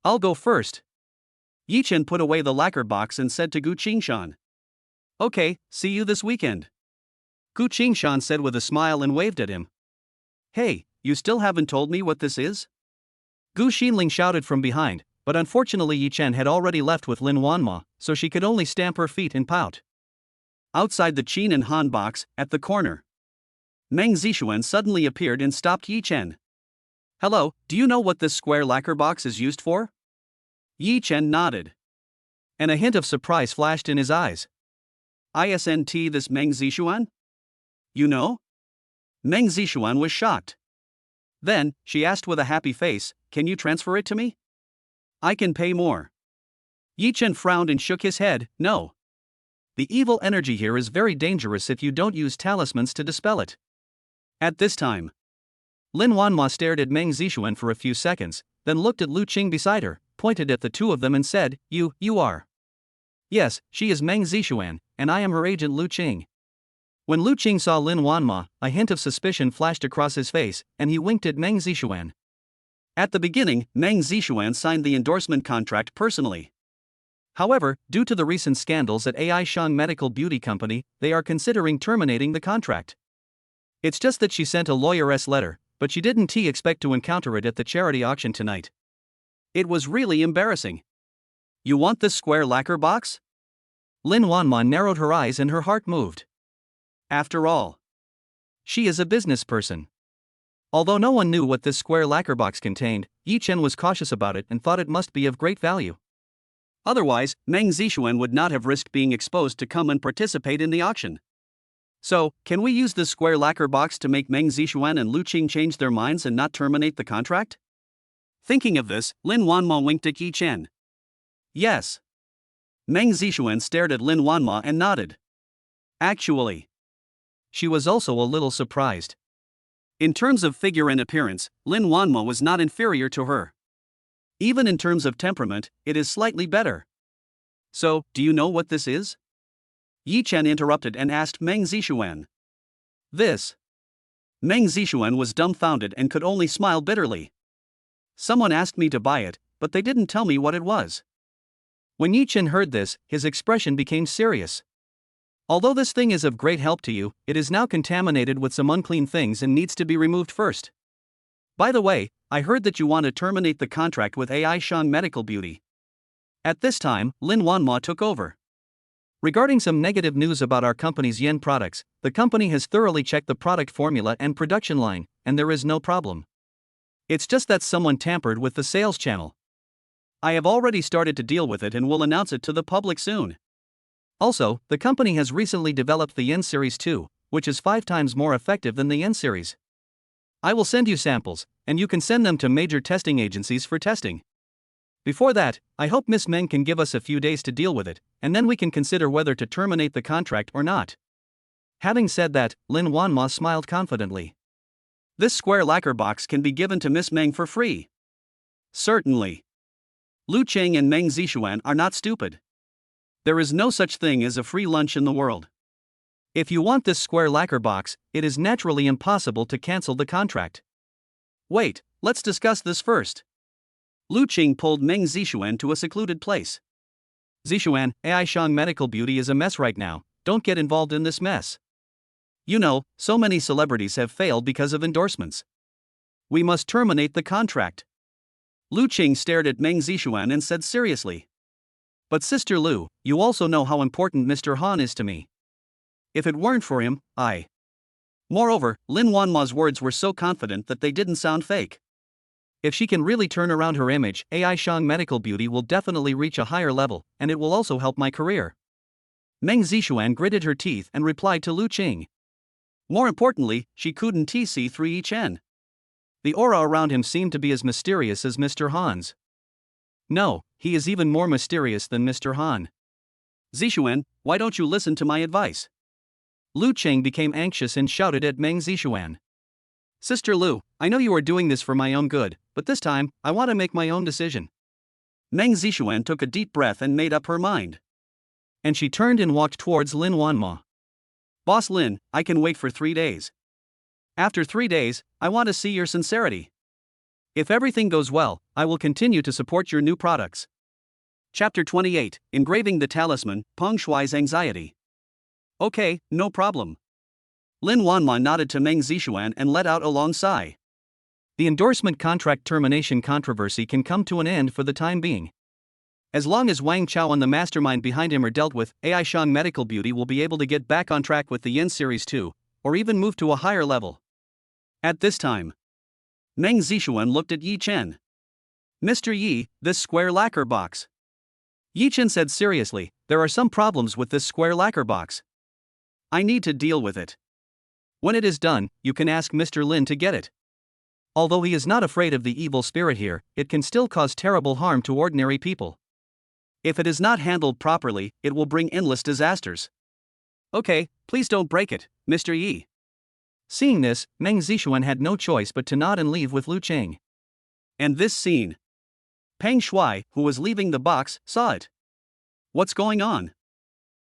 I'll go first. Yi Chen put away the lacquer box and said to Gu Qingshan. Okay, see you this weekend. Gu Qingshan said with a smile and waved at him. Hey, you still haven't told me what this is? Gu Xinling shouted from behind, but unfortunately Yi Chen had already left with Lin Wanma, so she could only stamp her feet and pout. Outside the Qin and Han box, at the corner, Meng Zixuan suddenly appeared and stopped Yi Chen. Hello, do you know what this square lacquer box is used for? Yi Chen nodded. And a hint of surprise flashed in his eyes. Isn't this Meng Zixuan? You know? Meng Zixuan was shocked. Then, she asked with a happy face, can you transfer it to me? I can pay more. Yi Chen frowned and shook his head, no. The evil energy here is very dangerous if you don't use talismans to dispel it. At this time, Lin Wanma stared at Meng Zixuan for a few seconds, then looked at Lu Qing beside her, pointed at the two of them and said, You are. Yes, she is Meng Zixuan, and I am her agent Lu Qing. When Lu Qing saw Lin Wanma, a hint of suspicion flashed across his face, and he winked at Meng Zixuan. At the beginning, Meng Zixuan signed the endorsement contract personally. However, due to the recent scandals at AI Shang Medical Beauty Company, they are considering terminating the contract. It's just that she sent a lawyer's letter, but she didn't expect to encounter it at the charity auction tonight. It was really embarrassing. You want this square lacquer box? Lin Wanma narrowed her eyes and her heart moved. After all, she is a business person. Although no one knew what this square lacquer box contained, Yi Chen was cautious about it and thought it must be of great value. Otherwise, Meng Zixuan would not have risked being exposed to come and participate in the auction. So, can we use this square lacquer box to make Meng Zixuan and Lu Qing change their minds and not terminate the contract? Thinking of this, Lin Wanma winked at Yi Chen. Yes. Meng Zixuan stared at Lin Wanma and nodded. Actually, she was also a little surprised. In terms of figure and appearance, Lin Wanma was not inferior to her. Even in terms of temperament, it is slightly better. So, do you know what this is? Yi Chen interrupted and asked Meng Zixuan. This. Meng Zixuan was dumbfounded and could only smile bitterly. Someone asked me to buy it, but they didn't tell me what it was. When Yi Chen heard this, his expression became serious. Although this thing is of great help to you, it is now contaminated with some unclean things and needs to be removed first. By the way, I heard that you want to terminate the contract with AI Shang Medical Beauty. At this time, Lin Wanma took over. Regarding some negative news about our company's yen products, the company has thoroughly checked the product formula and production line, and there is no problem. It's just that someone tampered with the sales channel. I have already started to deal with it and will announce it to the public soon. Also, the company has recently developed the Yen Series 2, which is 5 times more effective than the Yen Series. I will send you samples, and you can send them to major testing agencies for testing. Before that, I hope Miss Meng can give us a few days to deal with it, and then we can consider whether to terminate the contract or not. Having said that, Lin Wanma smiled confidently. This square lacquer box can be given to Miss Meng for free. Certainly. Lu Qing and Meng Zixuan are not stupid. There is no such thing as a free lunch in the world. If you want this square lacquer box, it is naturally impossible to cancel the contract. Wait, let's discuss this first. Lu Qing pulled Meng Zixuan to a secluded place. Zixuan, AI Shang Medical Beauty is a mess right now, don't get involved in this mess. You know, so many celebrities have failed because of endorsements. We must terminate the contract. Lu Qing stared at Meng Zixuan and said seriously. But Sister Lu, you also know how important Mr. Han is to me. If it weren't for him, Moreover, Lin Wanma's words were so confident that they didn't sound fake. If she can really turn around her image, AI Shang Medical Beauty will definitely reach a higher level, and it will also help my career. Meng Zixuan gritted her teeth and replied to Lu Qing. More importantly, she couldn't see through Yi Chen. The aura around him seemed to be as mysterious as Mr. Han's. No, he is even more mysterious than Mr. Han. Zixuan, why don't you listen to my advice? Lu Qing became anxious and shouted at Meng Zixuan. Sister Lu, I know you are doing this for my own good, but this time, I want to make my own decision. Meng Zixuan took a deep breath and made up her mind. And she turned and walked towards Lin Wanma. Boss Lin, I can wait for 3 days. After 3 days, I want to see your sincerity. If everything goes well, I will continue to support your new products. Chapter 28, Engraving the Talisman, Peng Shuai's Anxiety. Okay, no problem. Lin Wanma nodded to Meng Zixuan and let out a long sigh. The endorsement contract termination controversy can come to an end for the time being. As long as Wang Chao and the mastermind behind him are dealt with, AI Shang Medical Beauty will be able to get back on track with the Yin Series 2, or even move to a higher level. At this time, Meng Zixuan looked at Yi Chen. Mr. Yi, this square lacquer box. Yi Chen said seriously, there are some problems with this square lacquer box. I need to deal with it. When it is done, you can ask Mr. Lin to get it. Although he is not afraid of the evil spirit here, it can still cause terrible harm to ordinary people. If it is not handled properly, it will bring endless disasters. Okay, please don't break it, Mr. Yi. Seeing this, Meng Zixuan had no choice but to nod and leave with Lu Qing. And this scene. Peng Shuai, who was leaving the box, saw it. What's going on?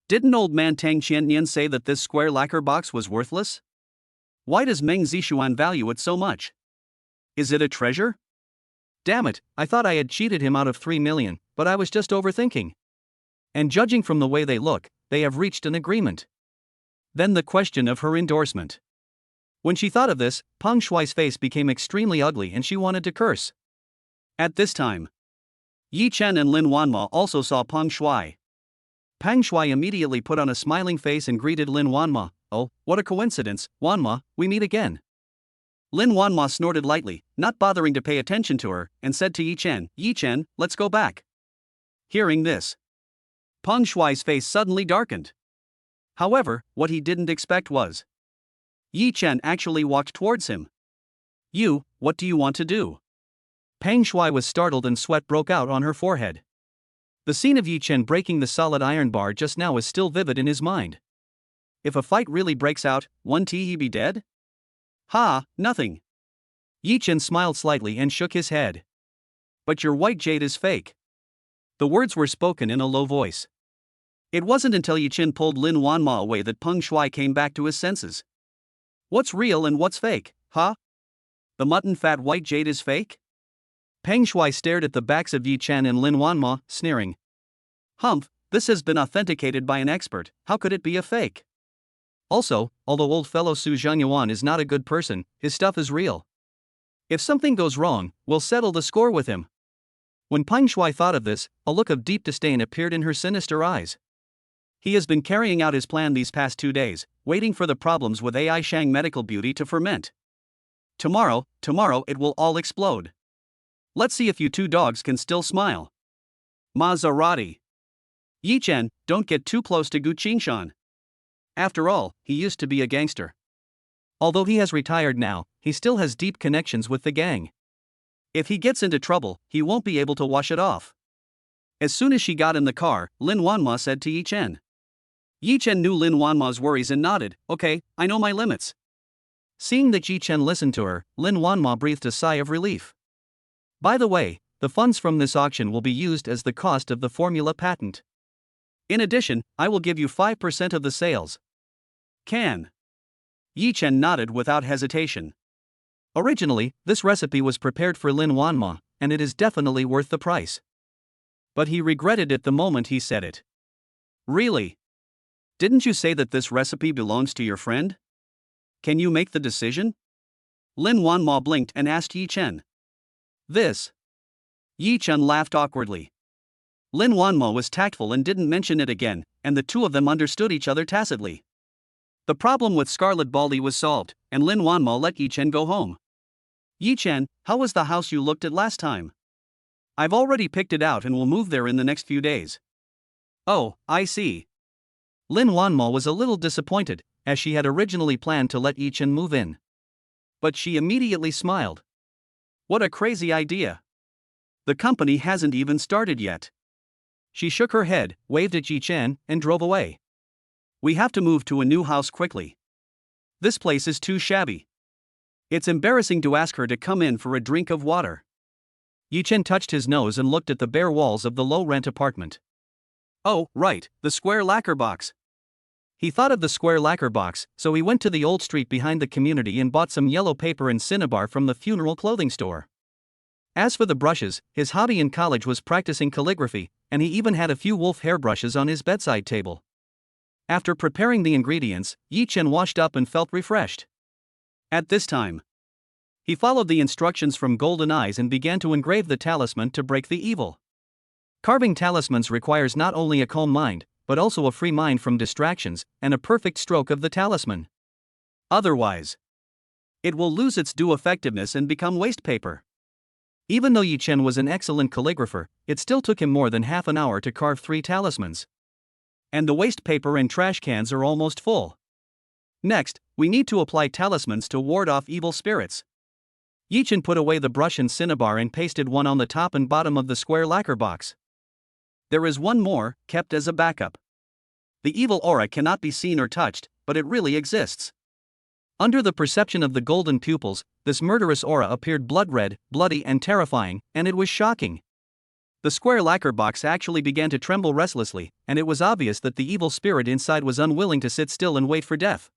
Didn't old man Tang Qiannian say that this square lacquer box was worthless? Why does Meng Zixuan value it so much? Is it a treasure? Damn it, I thought I had cheated him out of 3 million, but I was just overthinking. And judging from the way they look, they have reached an agreement. Then the question of her endorsement. When she thought of this, Peng Shuai's face became extremely ugly and she wanted to curse. At this time, Yi Chen and Lin Wanma also saw Peng Shuai. Peng Shuai immediately put on a smiling face and greeted Lin Wanma. Oh, what a coincidence, Wanma, we meet again. Lin Wanma snorted lightly, not bothering to pay attention to her, and said to Yi Chen, let's go back. Hearing this, Peng Shuai's face suddenly darkened. However, what he didn't expect was Yi Chen actually walked towards him. You, what do you want to do? Peng Shuai was startled and sweat broke out on her forehead. The scene of Yi Chen breaking the solid iron bar just now is still vivid in his mind. If a fight really breaks out, won't he be dead? Ha, nothing. Yi Chen smiled slightly and shook his head. But your white jade is fake. The words were spoken in a low voice. It wasn't until Yi Chen pulled Lin Wanma away that Peng Shuai came back to his senses. What's real and what's fake, huh? The mutton fat white jade is fake? Peng Shuai stared at the backs of Yi Chen and Lin Wanma, sneering. Humph, this has been authenticated by an expert, how could it be a fake? Also, although old fellow Su Zhangyuan is not a good person, his stuff is real. If something goes wrong, we'll settle the score with him. When Peng Shuai thought of this, a look of deep disdain appeared in her sinister eyes. He has been carrying out his plan these past 2 days, waiting for the problems with AI Shang Medical Beauty to ferment. Tomorrow it will all explode. Let's see if you two dogs can still smile. Maserati. Yi Chen, don't get too close to Gu Qingshan. After all, he used to be a gangster. Although he has retired now, he still has deep connections with the gang. If he gets into trouble, he won't be able to wash it off. As soon as she got in the car, Lin Wanma said to Yi Chen. Yi Chen knew Lin Wanma's worries and nodded. Okay, I know my limits. Seeing that Yi Chen listened to her, Lin Wanma breathed a sigh of relief. By the way, the funds from this auction will be used as the cost of the formula patent. In addition, I will give you 5% of the sales. Can? Yi Chen nodded without hesitation. Originally, this recipe was prepared for Lin Wanma, and it is definitely worth the price. But he regretted it the moment he said it. Really? Didn't you say that this recipe belongs to your friend? Can you make the decision? Lin Wanma blinked and asked Yi Chen. This. Yi Chen laughed awkwardly. Lin Wanma was tactful and didn't mention it again, and the two of them understood each other tacitly. The problem with Scarlet Baldy was solved, and Lin Wanma let Yi Chen go home. Yi Chen, how was the house you looked at last time? I've already picked it out and will move there in the next few days. Oh, I see. Lin Wanma was a little disappointed, as she had originally planned to let Yi Chen move in. But she immediately smiled. What a crazy idea. The company hasn't even started yet. She shook her head, waved at Yi Chen, and drove away. We have to move to a new house quickly. This place is too shabby. It's embarrassing to ask her to come in for a drink of water. Yi Chen touched his nose and looked at the bare walls of the low-rent apartment. Oh, right, the square lacquer box. He thought of the square lacquer box, so he went to the old street behind the community and bought some yellow paper and cinnabar from the funeral clothing store. As for the brushes, his hobby in college was practicing calligraphy, and he even had a few wolf hair brushes on his bedside table. After preparing the ingredients, Yi Chen washed up and felt refreshed. At this time, he followed the instructions from Golden Eyes and began to engrave the talisman to break the evil. Carving talismans requires not only a calm mind, but also a free mind from distractions, and a perfect stroke of the talisman. Otherwise, it will lose its due effectiveness and become waste paper. Even though Yi Chen was an excellent calligrapher, it still took him more than half an hour to carve 3 talismans. And the waste paper and trash cans are almost full. Next, we need to apply talismans to ward off evil spirits. Yi Chen put away the brush and cinnabar and pasted one on the top and bottom of the square lacquer box. There is one more, kept as a backup. The evil aura cannot be seen or touched, but it really exists. Under the perception of the golden pupils, this murderous aura appeared blood-red, bloody and terrifying, and it was shocking. The square lacquer box actually began to tremble restlessly, and it was obvious that the evil spirit inside was unwilling to sit still and wait for death.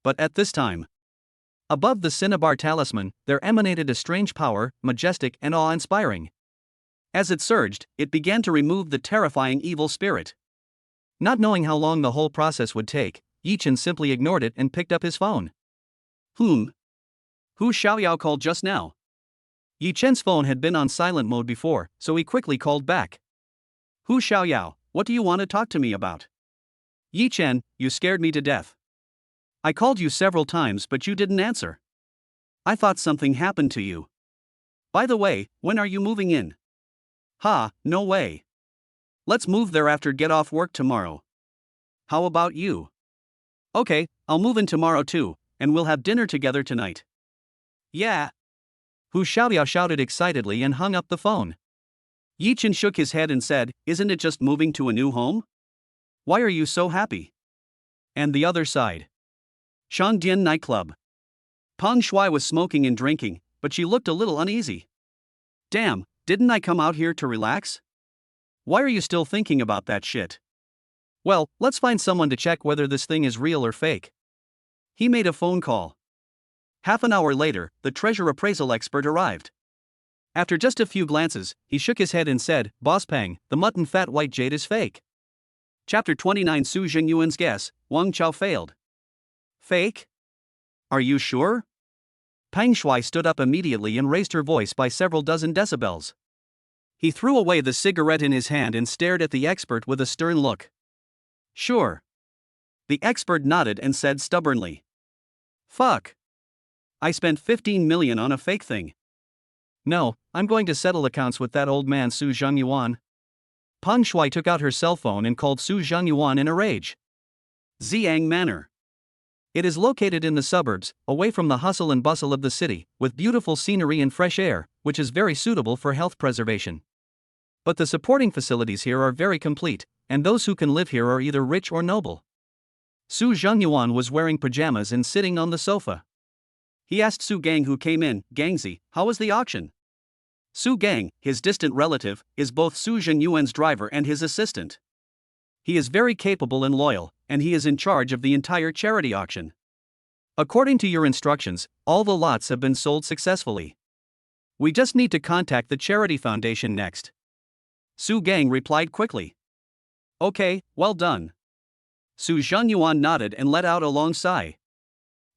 But at this time, above the cinnabar talisman, there emanated a strange power, majestic and awe-inspiring. As it surged, it began to remove the terrifying evil spirit. Not knowing how long the whole process would take, Yi Chen simply ignored it and picked up his phone. Who Xiaoyao called just now? Yi Chen's phone had been on silent mode before, so he quickly called back. Hu Xiaoyao, what do you want to talk to me about? Yi Chen, you scared me to death. I called you several times but you didn't answer. I thought something happened to you. By the way, when are you moving in? Ha, no way. Let's move there after get off work tomorrow. How about you? Okay, I'll move in tomorrow too, and we'll have dinner together tonight. Yeah. Hu Xiaoyao shouted excitedly and hung up the phone. Yi Chen shook his head and said, isn't it just moving to a new home? Why are you so happy? And the other side. Shangdian nightclub. Peng Shuai was smoking and drinking, but she looked a little uneasy. Damn, didn't I come out here to relax? Why are you still thinking about that shit? Well, let's find someone to check whether this thing is real or fake. He made a phone call. Half an hour later, the treasure appraisal expert arrived. After just a few glances, he shook his head and said, Boss Peng, the mutton fat white jade is fake. Chapter 29 Su Zhengyuan's guess, Wang Chao failed. Fake? Are you sure? Peng Shuai stood up immediately and raised her voice by several dozen decibels. He threw away the cigarette in his hand and stared at the expert with a stern look. Sure. The expert nodded and said stubbornly. Fuck. I spent 15 million on a fake thing. No, I'm going to settle accounts with that old man Su Zhengyuan. Peng Shuai took out her cell phone and called Su Zhengyuan in a rage. Xiang Manor. It is located in the suburbs, away from the hustle and bustle of the city, with beautiful scenery and fresh air, which is very suitable for health preservation. But the supporting facilities here are very complete, and those who can live here are either rich or noble. Su Zhengyuan was wearing pajamas and sitting on the sofa. He asked Su Gang, who came in, "Gangzi, how was the auction?" Su Gang, his distant relative, is both Su Zhengyuan's driver and his assistant. He is very capable and loyal, and he is in charge of the entire charity auction. According to your instructions, all the lots have been sold successfully. We just need to contact the charity foundation next. Su Gang replied quickly. Okay, well done. Su Zhengyuan nodded and let out a long sigh.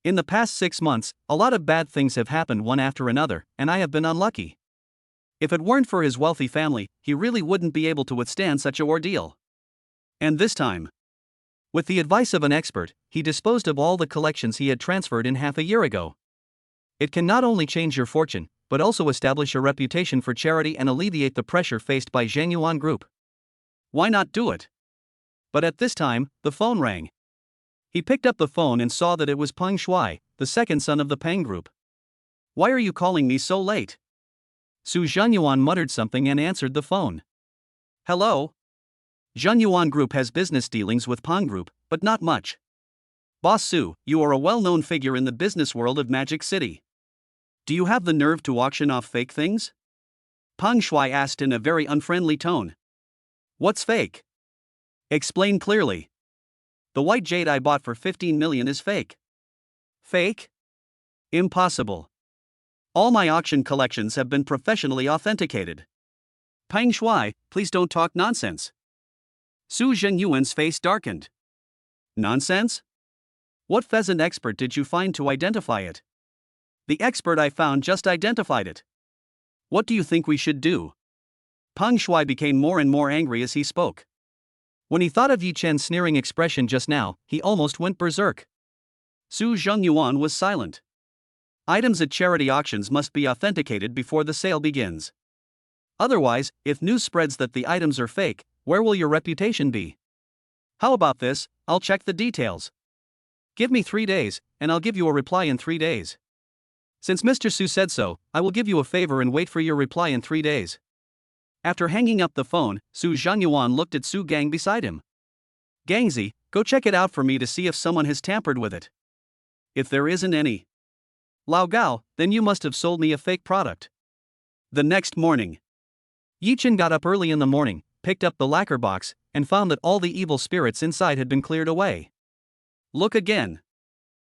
In the past 6 months, a lot of bad things have happened one after another, and I have been unlucky. If it weren't for his wealthy family, he really wouldn't be able to withstand such an ordeal. And this time, with the advice of an expert, he disposed of all the collections he had transferred in half a year ago. It can not only change your fortune, but also establish a reputation for charity and alleviate the pressure faced by Zhengyuan Group. Why not do it? But at this time, the phone rang. He picked up the phone and saw that it was Peng Shuai, the second son of the Peng Group. Why are you calling me so late? Su Zhengyuan muttered something and answered the phone. Hello? Zhengyuan Group has business dealings with Peng Group, but not much. Boss Su, you are a well-known figure in the business world of Magic City. Do you have the nerve to auction off fake things? Peng Shuai asked in a very unfriendly tone. What's fake? Explain clearly. The white jade I bought for 15 million is fake. Fake? Impossible. All my auction collections have been professionally authenticated. Peng Shuai, please don't talk nonsense. Su Zhengyuan's face darkened. Nonsense? What pheasant expert did you find to identify it? The expert I found just identified it. What do you think we should do? Peng Shuai became more and more angry as he spoke. When he thought of Yi Chen's sneering expression just now, he almost went berserk. Su Zhengyuan was silent. Items at charity auctions must be authenticated before the sale begins. Otherwise, if news spreads that the items are fake, where will your reputation be? How about this? I'll check the details. Give me 3 days, and I'll give you a reply in 3 days. Since Mr. Su said so, I will give you a favor and wait for your reply in 3 days. After hanging up the phone, Su Zhengyuan looked at Su Gang beside him. Gangzi, go check it out for me to see if someone has tampered with it. If there isn't any Lao Gao, then you must have sold me a fake product. The next morning, Yi Chen got up early in the morning, picked up the lacquer box, and found that all the evil spirits inside had been cleared away. Look again.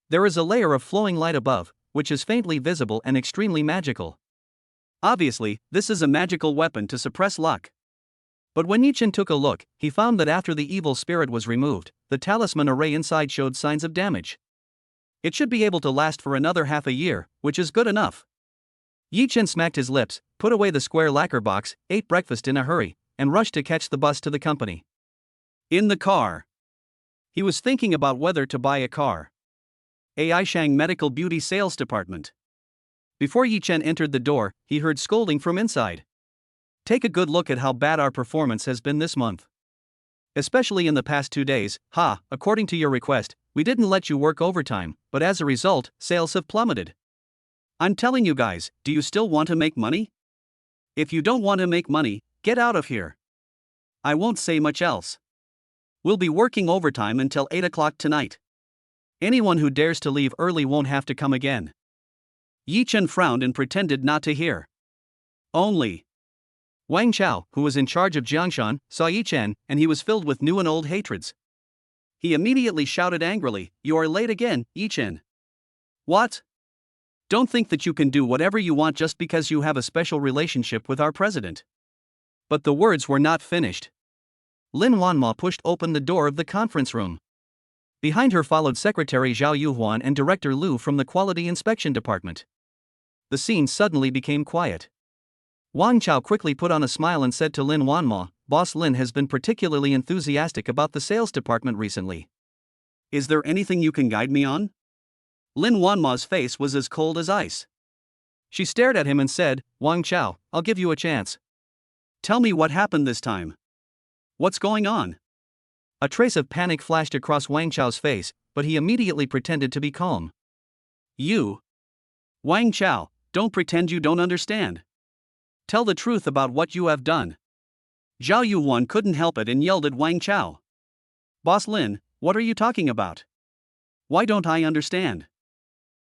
There is a layer of flowing light above, which is faintly visible and extremely magical. Obviously, this is a magical weapon to suppress luck. But when Yi Chen took a look, he found that after the evil spirit was removed, the talisman array inside showed signs of damage. It should be able to last for another half a year, which is good enough. Yi Chen smacked his lips, put away the square lacquer box, ate breakfast in a hurry, and rushed to catch the bus to the company. In the car, he was thinking about whether to buy a car. Aishang Medical Beauty Sales Department. Before Yi Chen entered the door, he heard scolding from inside. Take a good look at how bad our performance has been this month. Especially in the past 2 days, according to your request, we didn't let you work overtime, but as a result, sales have plummeted. I'm telling you guys, do you still want to make money? If you don't want to make money, get out of here. I won't say much else. We'll be working overtime until 8 o'clock tonight. Anyone who dares to leave early won't have to come again. Yi Chen frowned and pretended not to hear. Only Wang Chao, who was in charge of Jiangshan, saw Yi Chen, and he was filled with new and old hatreds. He immediately shouted angrily, "You are late again, Yi Chen." What? Don't think that you can do whatever you want just because you have a special relationship with our president. But the words were not finished. Lin Wanma pushed open the door of the conference room. Behind her followed Secretary Zhao Yuhuan and Director Lu from the Quality Inspection Department. The scene suddenly became quiet. Wang Chao quickly put on a smile and said to Lin Wanma, "Boss Lin has been particularly enthusiastic about the sales department recently. Is there anything you can guide me on?" Lin Wanma's face was as cold as ice. She stared at him and said, "Wang Chao, I'll give you a chance. Tell me what happened this time. What's going on?" A trace of panic flashed across Wang Chao's face, but he immediately pretended to be calm. You, Wang Chao, don't pretend you don't understand. Tell the truth about what you have done. Zhao Yuan couldn't help it and yelled at Wang Chao. Boss Lin, what are you talking about? Why don't I understand?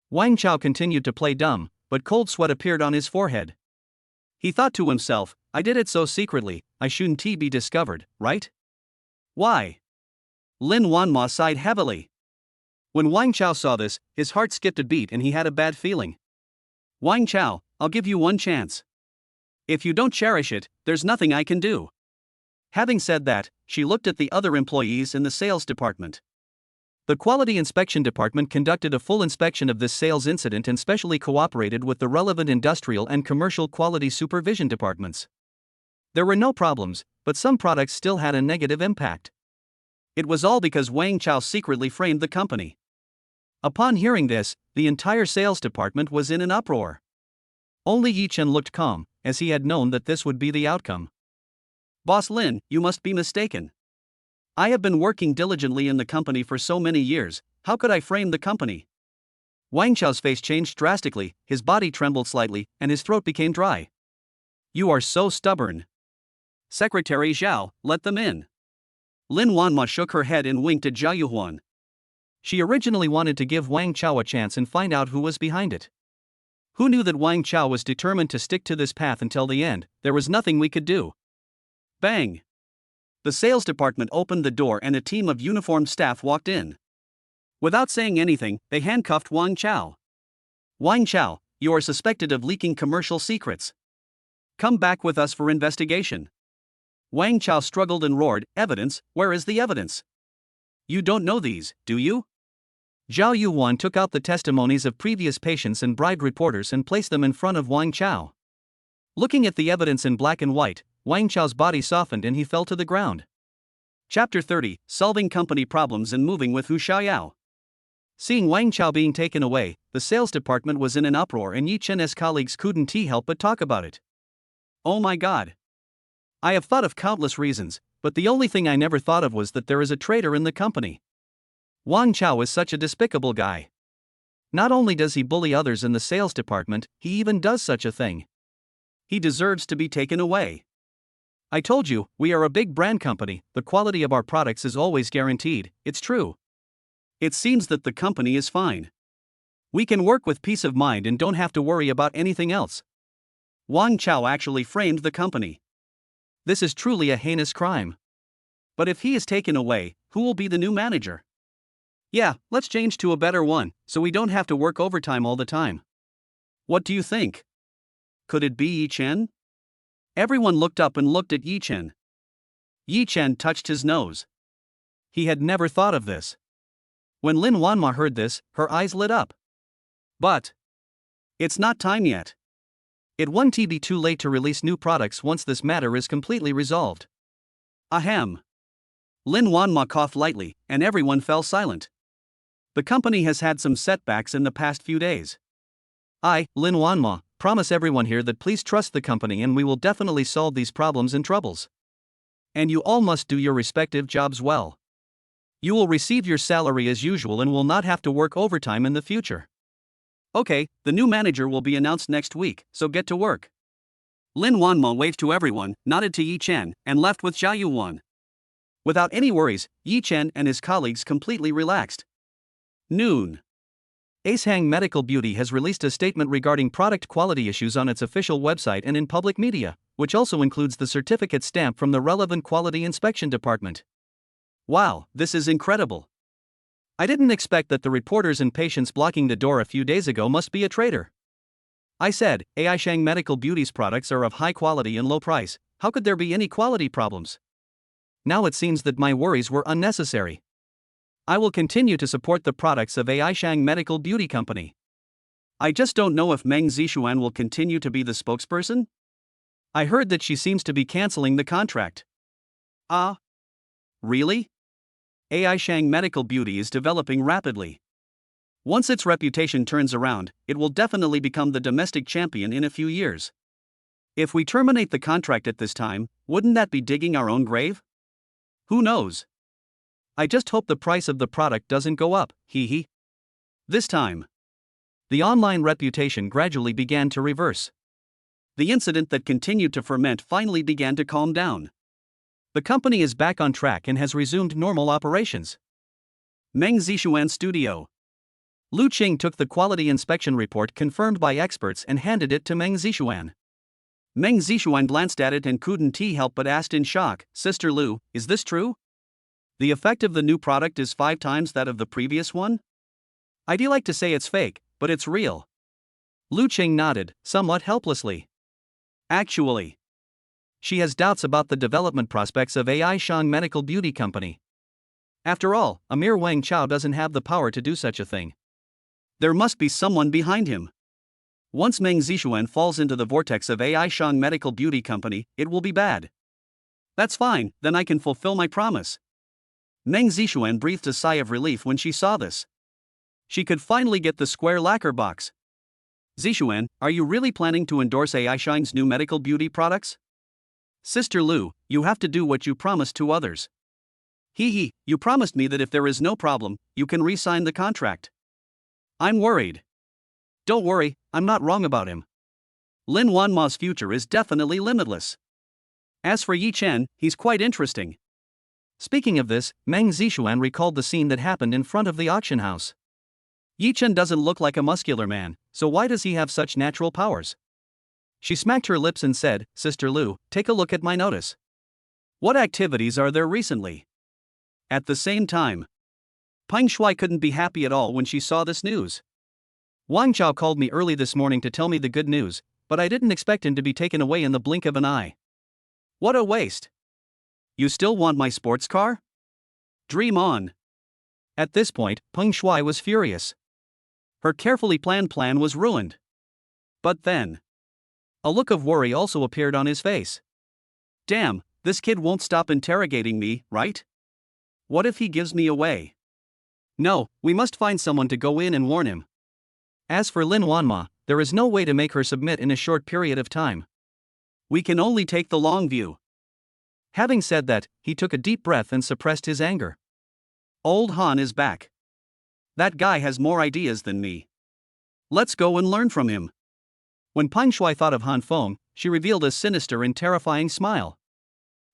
Wang Chao continued to play dumb, but cold sweat appeared on his forehead. He thought to himself, I did it so secretly, I shouldn't be discovered, right? Why? Lin Wanma sighed heavily. When Wang Chao saw this, his heart skipped a beat and he had a bad feeling. Wang Chao, I'll give you one chance. If you don't cherish it, there's nothing I can do. Having said that, she looked at the other employees in the sales department. The Quality Inspection Department conducted a full inspection of this sales incident and specially cooperated with the relevant industrial and commercial quality supervision departments. There were no problems, but some products still had a negative impact. It was all because Wang Chao secretly framed the company. Upon hearing this, the entire sales department was in an uproar. Only Yi Chen looked calm, as he had known that this would be the outcome. Boss Lin, you must be mistaken. I have been working diligently in the company for so many years, how could I frame the company? Wang Chao's face changed drastically, his body trembled slightly, and his throat became dry. You are so stubborn. Secretary Zhao, let them in. Lin Wanma shook her head and winked at Zhao Yuhuan. She originally wanted to give Wang Chao a chance and find out who was behind it. Who knew that Wang Chao was determined to stick to this path until the end? There was nothing we could do. Bang! The sales department opened the door and a team of uniformed staff walked in. Without saying anything, they handcuffed Wang Chao. Wang Chao, you are suspected of leaking commercial secrets. Come back with us for investigation. Wang Chao struggled and roared, Evidence, where is the evidence? You don't know these, do you? Zhao Yuan took out the testimonies of previous patients and bribed reporters and placed them in front of Wang Chao. Looking at the evidence in black and white, Wang Chao's body softened and he fell to the ground. Chapter 30, Solving Company Problems and Moving with Hu Xiaoyao. Seeing Wang Chao being taken away, the sales department was in an uproar and Yi Chen's colleagues couldn't help but talk about it. Oh my god. I have thought of countless reasons, but the only thing I never thought of was that there is a traitor in the company. Wang Chao is such a despicable guy. Not only does he bully others in the sales department, he even does such a thing. He deserves to be taken away. I told you, we are a big brand company, the quality of our products is always guaranteed, it's true. It seems that the company is fine. We can work with peace of mind and don't have to worry about anything else. Wang Chao actually framed the company. This is truly a heinous crime. But if he is taken away, who will be the new manager? Yeah, let's change to a better one, so we don't have to work overtime all the time. What do you think? Could it be Yi Chen? Everyone looked up and looked at Yi Chen. Yi Chen touched his nose. He had never thought of this. When Lin Wanma heard this, her eyes lit up. But it's not time yet. It won't be too late to release new products once this matter is completely resolved. Ahem. Lin Wanma coughed lightly, and everyone fell silent. The company has had some setbacks in the past few days. I, Lin Wanma, promise everyone here that please trust the company and we will definitely solve these problems and troubles. And you all must do your respective jobs well. You will receive your salary as usual and will not have to work overtime in the future. Okay, the new manager will be announced next week, so get to work. Lin Wanma waved to everyone, nodded to Yi Chen, and left with Zhao Yuan. Without any worries, Yi Chen and his colleagues completely relaxed. Noon. Acehang Medical Beauty has released a statement regarding product quality issues on its official website and in public media, which also includes the certificate stamp from the relevant quality inspection department. Wow, this is incredible. I didn't expect that the reporters and patients blocking the door a few days ago must be a traitor. I said, Acehang Medical Beauty's products are of high quality and low price, how could there be any quality problems? Now it seems that my worries were unnecessary. I will continue to support the products of Acehang Medical Beauty Company. I just don't know if Meng Zixuan will continue to be the spokesperson? I heard that she seems to be canceling the contract. Ah? Really? Acehang Medical Beauty is developing rapidly. Once its reputation turns around, it will definitely become the domestic champion in a few years. If we terminate the contract at this time, wouldn't that be digging our own grave? Who knows? I just hope the price of the product doesn't go up, hee hee. This time, the online reputation gradually began to reverse. The incident that continued to ferment finally began to calm down. The company is back on track and has resumed normal operations. Meng Zishuan Studio. Lu Qing took the quality inspection report confirmed by experts and handed it to Meng Zishuan. Meng Zishuan glanced at it and couldn't help but asked in shock, "Sister Lu, is this true? The effect of the new product is 5 times that of the previous one? I'd like to say it's fake, but it's real." Lu Qing nodded, somewhat helplessly. Actually, she has doubts about the development prospects of AI Shang Medical Beauty Company. After all, a mere Wang Chao doesn't have the power to do such a thing. There must be someone behind him. Once Meng Zishuan falls into the vortex of AI Shang Medical Beauty Company, it will be bad. That's fine, then I can fulfill my promise. Meng Zishuan breathed a sigh of relief when she saw this. She could finally get the square lacquer box. "Zishuan, are you really planning to endorse AI Shang's new medical beauty products?" "Sister Lu, you have to do what you promised to others." "Hee hee, you promised me that if there is no problem, you can re-sign the contract." "I'm worried." "Don't worry, I'm not wrong about him. Lin Wanma's future is definitely limitless. As for Yi Chen, he's quite interesting." Speaking of this, Meng Zishuan recalled the scene that happened in front of the auction house. Yi Chen doesn't look like a muscular man, so why does he have such natural powers? She smacked her lips and said, "Sister Lu, take a look at my notice. What activities are there recently?" At the same time, Peng Shuai couldn't be happy at all when she saw this news. "Wang Chao called me early this morning to tell me the good news, but I didn't expect him to be taken away in the blink of an eye. What a waste. You still want my sports car? Dream on." At this point, Peng Shuai was furious. Her carefully planned plan was ruined. But then, a look of worry also appeared on his face. "Damn, this kid won't stop interrogating me, right? What if he gives me away? No, we must find someone to go in and warn him." As for Lin Wanma, there is no way to make her submit in a short period of time. We can only take the long view. Having said that, he took a deep breath and suppressed his anger. Old Han is back. That guy has more ideas than me. Let's go and learn from him. When Peng Shuai thought of Han Feng, she revealed a sinister and terrifying smile.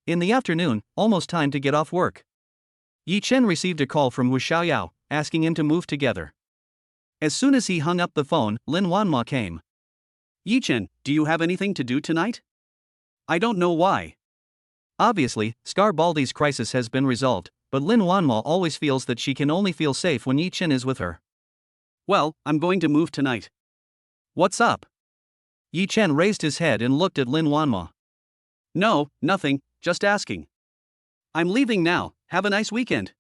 In the afternoon, almost time to get off work, Yi Chen received a call from Wu Xiaoyao, asking him to move together. As soon as he hung up the phone, Lin Wanma came. "Yi Chen, do you have anything to do tonight?" "I don't know why." Obviously, Scar Baldi's crisis has been resolved, but Lin Wanma always feels that she can only feel safe when Yi Chen is with her. "Well, I'm going to move tonight." "What's up?" Yi Chen raised his head and looked at Lin Wanma. "No, nothing, just asking. I'm leaving now, have a nice weekend."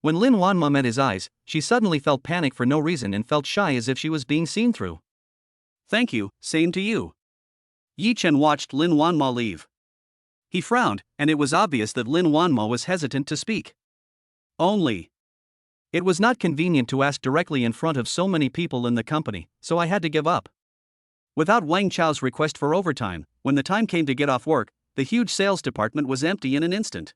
When Lin Wanma met his eyes, she suddenly felt panic for no reason and felt shy as if she was being seen through. "Thank you, same to you." Yi Chen watched Lin Wanma leave. He frowned, and it was obvious that Lin Wanma was hesitant to speak. It was not convenient to ask directly in front of so many people in the company, so I had to give up. Without Wang Chao's request for overtime, when the time came to get off work, the huge sales department was empty in an instant.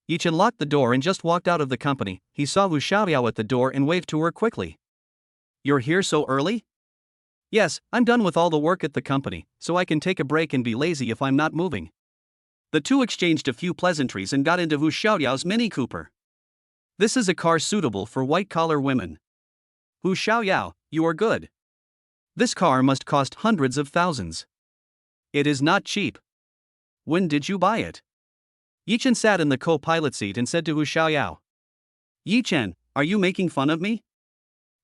Yi Chen locked the door and just walked out of the company. He saw Wu Xiaoyao at the door and waved to her quickly. "You're here so early?" "Yes, I'm done with all the work at the company, so I can take a break and be lazy if I'm not moving." The two exchanged a few pleasantries and got into Wu Xiaoyao's Mini Cooper. "This is a car suitable for white-collar women." "Wu Xiaoyao, you are good. This car must cost hundreds of thousands. It is not cheap. When did you buy it?" Yi Chen sat in the co-pilot seat and said to Wu Xiaoyao. "Yi Chen, are you making fun of me?"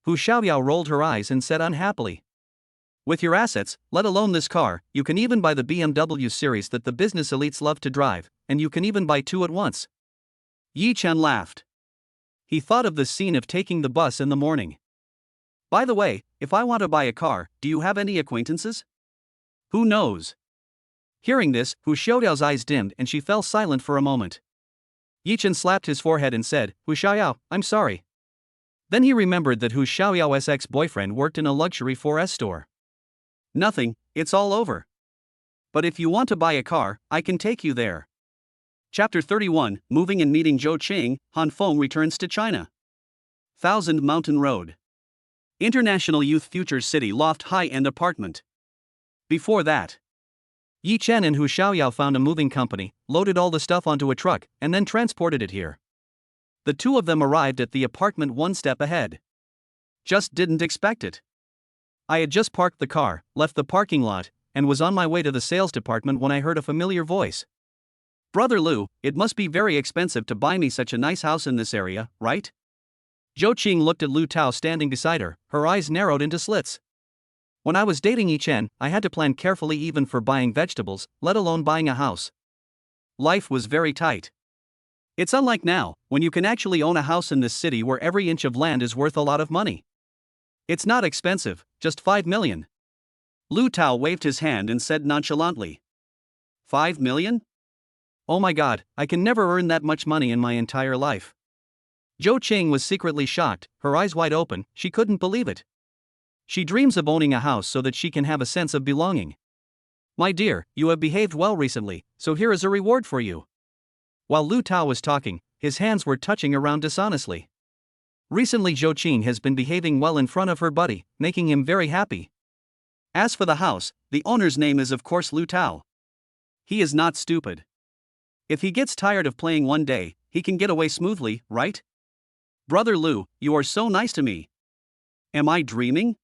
Wu Xiaoyao rolled her eyes and said unhappily. "With your assets, let alone this car, you can even buy the BMW series that the business elites love to drive, and you can even buy 2 at once." Yi Chen laughed. He thought of the scene of taking the bus in the morning. "By the way, if I want to buy a car, do you have any acquaintances?" "Who knows?" Hearing this, Hu Xiaoyao's eyes dimmed and she fell silent for a moment. Yi Chen slapped his forehead and said, "Hu Xiaoyao, I'm sorry." Then he remembered that Hu Xiaoyao's ex-boyfriend worked in a luxury 4S store. "Nothing, it's all over. But if you want to buy a car, I can take you there." Chapter 31, Moving and Meeting Zhou Qing, Han Feng returns to China. Thousand Mountain Road. International Youth Futures City Loft High-End Apartment. Before that, Yi Chen and Hu Xiaoyao found a moving company, loaded all the stuff onto a truck, and then transported it here. The two of them arrived at the apartment one step ahead. Just didn't expect it. I had just parked the car, left the parking lot, and was on my way to the sales department when I heard a familiar voice. Brother Lu, it must be very expensive to buy me such a nice house in this area, right? Zhou Qing looked at Lu Tao standing beside her, her eyes narrowed into slits. When I was dating Yi Chen, I had to plan carefully even for buying vegetables, let alone buying a house. Life was very tight. It's unlike now, when you can actually own a house in this city where every inch of land is worth a lot of money. It's not expensive, just 5 million. Lu Tao waved his hand and said nonchalantly. 5 million? Oh my god, I can never earn that much money in my entire life. Zhou Qing was secretly shocked, her eyes wide open, she couldn't believe it. She dreams of owning a house so that she can have a sense of belonging. My dear, you have behaved well recently, so here is a reward for you. While Lu Tao was talking, his hands were touching around dishonestly. Recently Zhou Qing has been behaving well in front of her buddy, making him very happy. As for the house, the owner's name is of course Lu Tao. He is not stupid. If he gets tired of playing one day, he can get away smoothly, right? Brother Lu, you are so nice to me. Am I dreaming?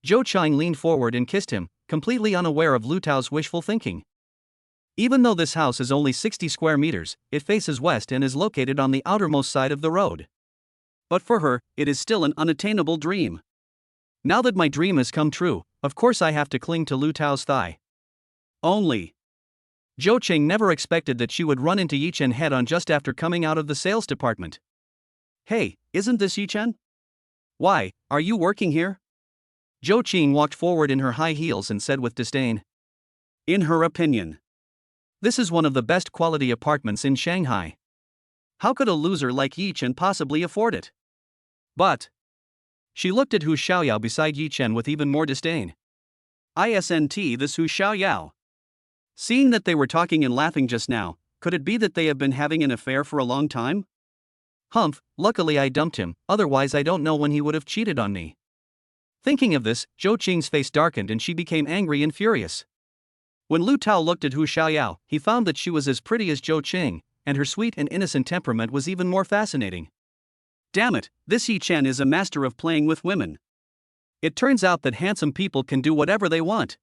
Zhou Qing leaned forward and kissed him, completely unaware of Lu Tao's wishful thinking. Even though this house is only 60 square meters, it faces west and is located on the outermost side of the road. But for her, it is still an unattainable dream. Now that my dream has come true, of course I have to cling to Lu Tao's thigh. Only. Zhou Qing never expected that she would run into Yi Chen head-on just after coming out of the sales department. Hey, isn't this Yi Chen? Why, are you working here? Zhou Qing walked forward in her high heels and said with disdain. In her opinion, this is one of the best quality apartments in Shanghai. How could a loser like Yi Chen possibly afford it? But she looked at Hu Xiaoyao beside Yi Chen with even more disdain. Isn't this Hu Xiaoyao? Seeing that they were talking and laughing just now, could it be that they have been having an affair for a long time? Humph, luckily I dumped him, otherwise I don't know when he would have cheated on me. Thinking of this, Zhou Qing's face darkened and she became angry and furious. When Lu Tao looked at Hu Xiaoyao, he found that she was as pretty as Zhou Qing, and her sweet and innocent temperament was even more fascinating. Damn it, this Yi Chen is a master of playing with women. It turns out that handsome people can do whatever they want.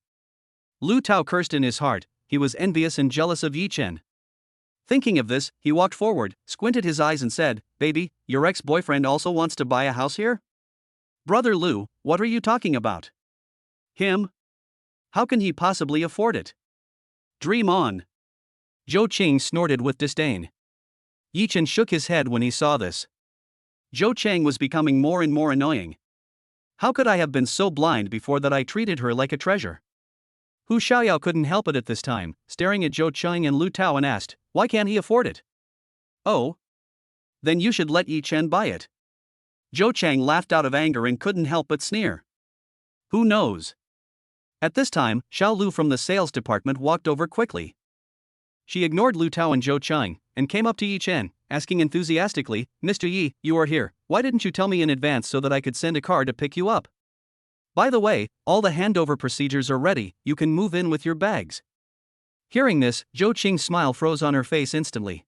Lu Tao cursed in his heart, he was envious and jealous of Yi Chen. Thinking of this, he walked forward, squinted his eyes and said, Baby, your ex-boyfriend also wants to buy a house here? Brother Lu, what are you talking about? Him? How can he possibly afford it? Dream on. Zhou Qing snorted with disdain. Yi Chen shook his head when he saw this. Zhou Qing was becoming more and more annoying. How could I have been so blind before that I treated her like a treasure? Hu Xiaoyao couldn't help it at this time, staring at Zhou Qing and Lu Tao and asked, why can't he afford it? Oh? Then you should let Yi Chen buy it. Zhou Qing laughed out of anger and couldn't help but sneer. Who knows? At this time, Xiao Lu from the sales department walked over quickly. She ignored Lu Tao and Zhou Qing, and came up to Yi Chen, asking enthusiastically, Mr. Yi, you are here, why didn't you tell me in advance so that I could send a car to pick you up? By the way, all the handover procedures are ready, you can move in with your bags. Hearing this, Zhou Qing's smile froze on her face instantly.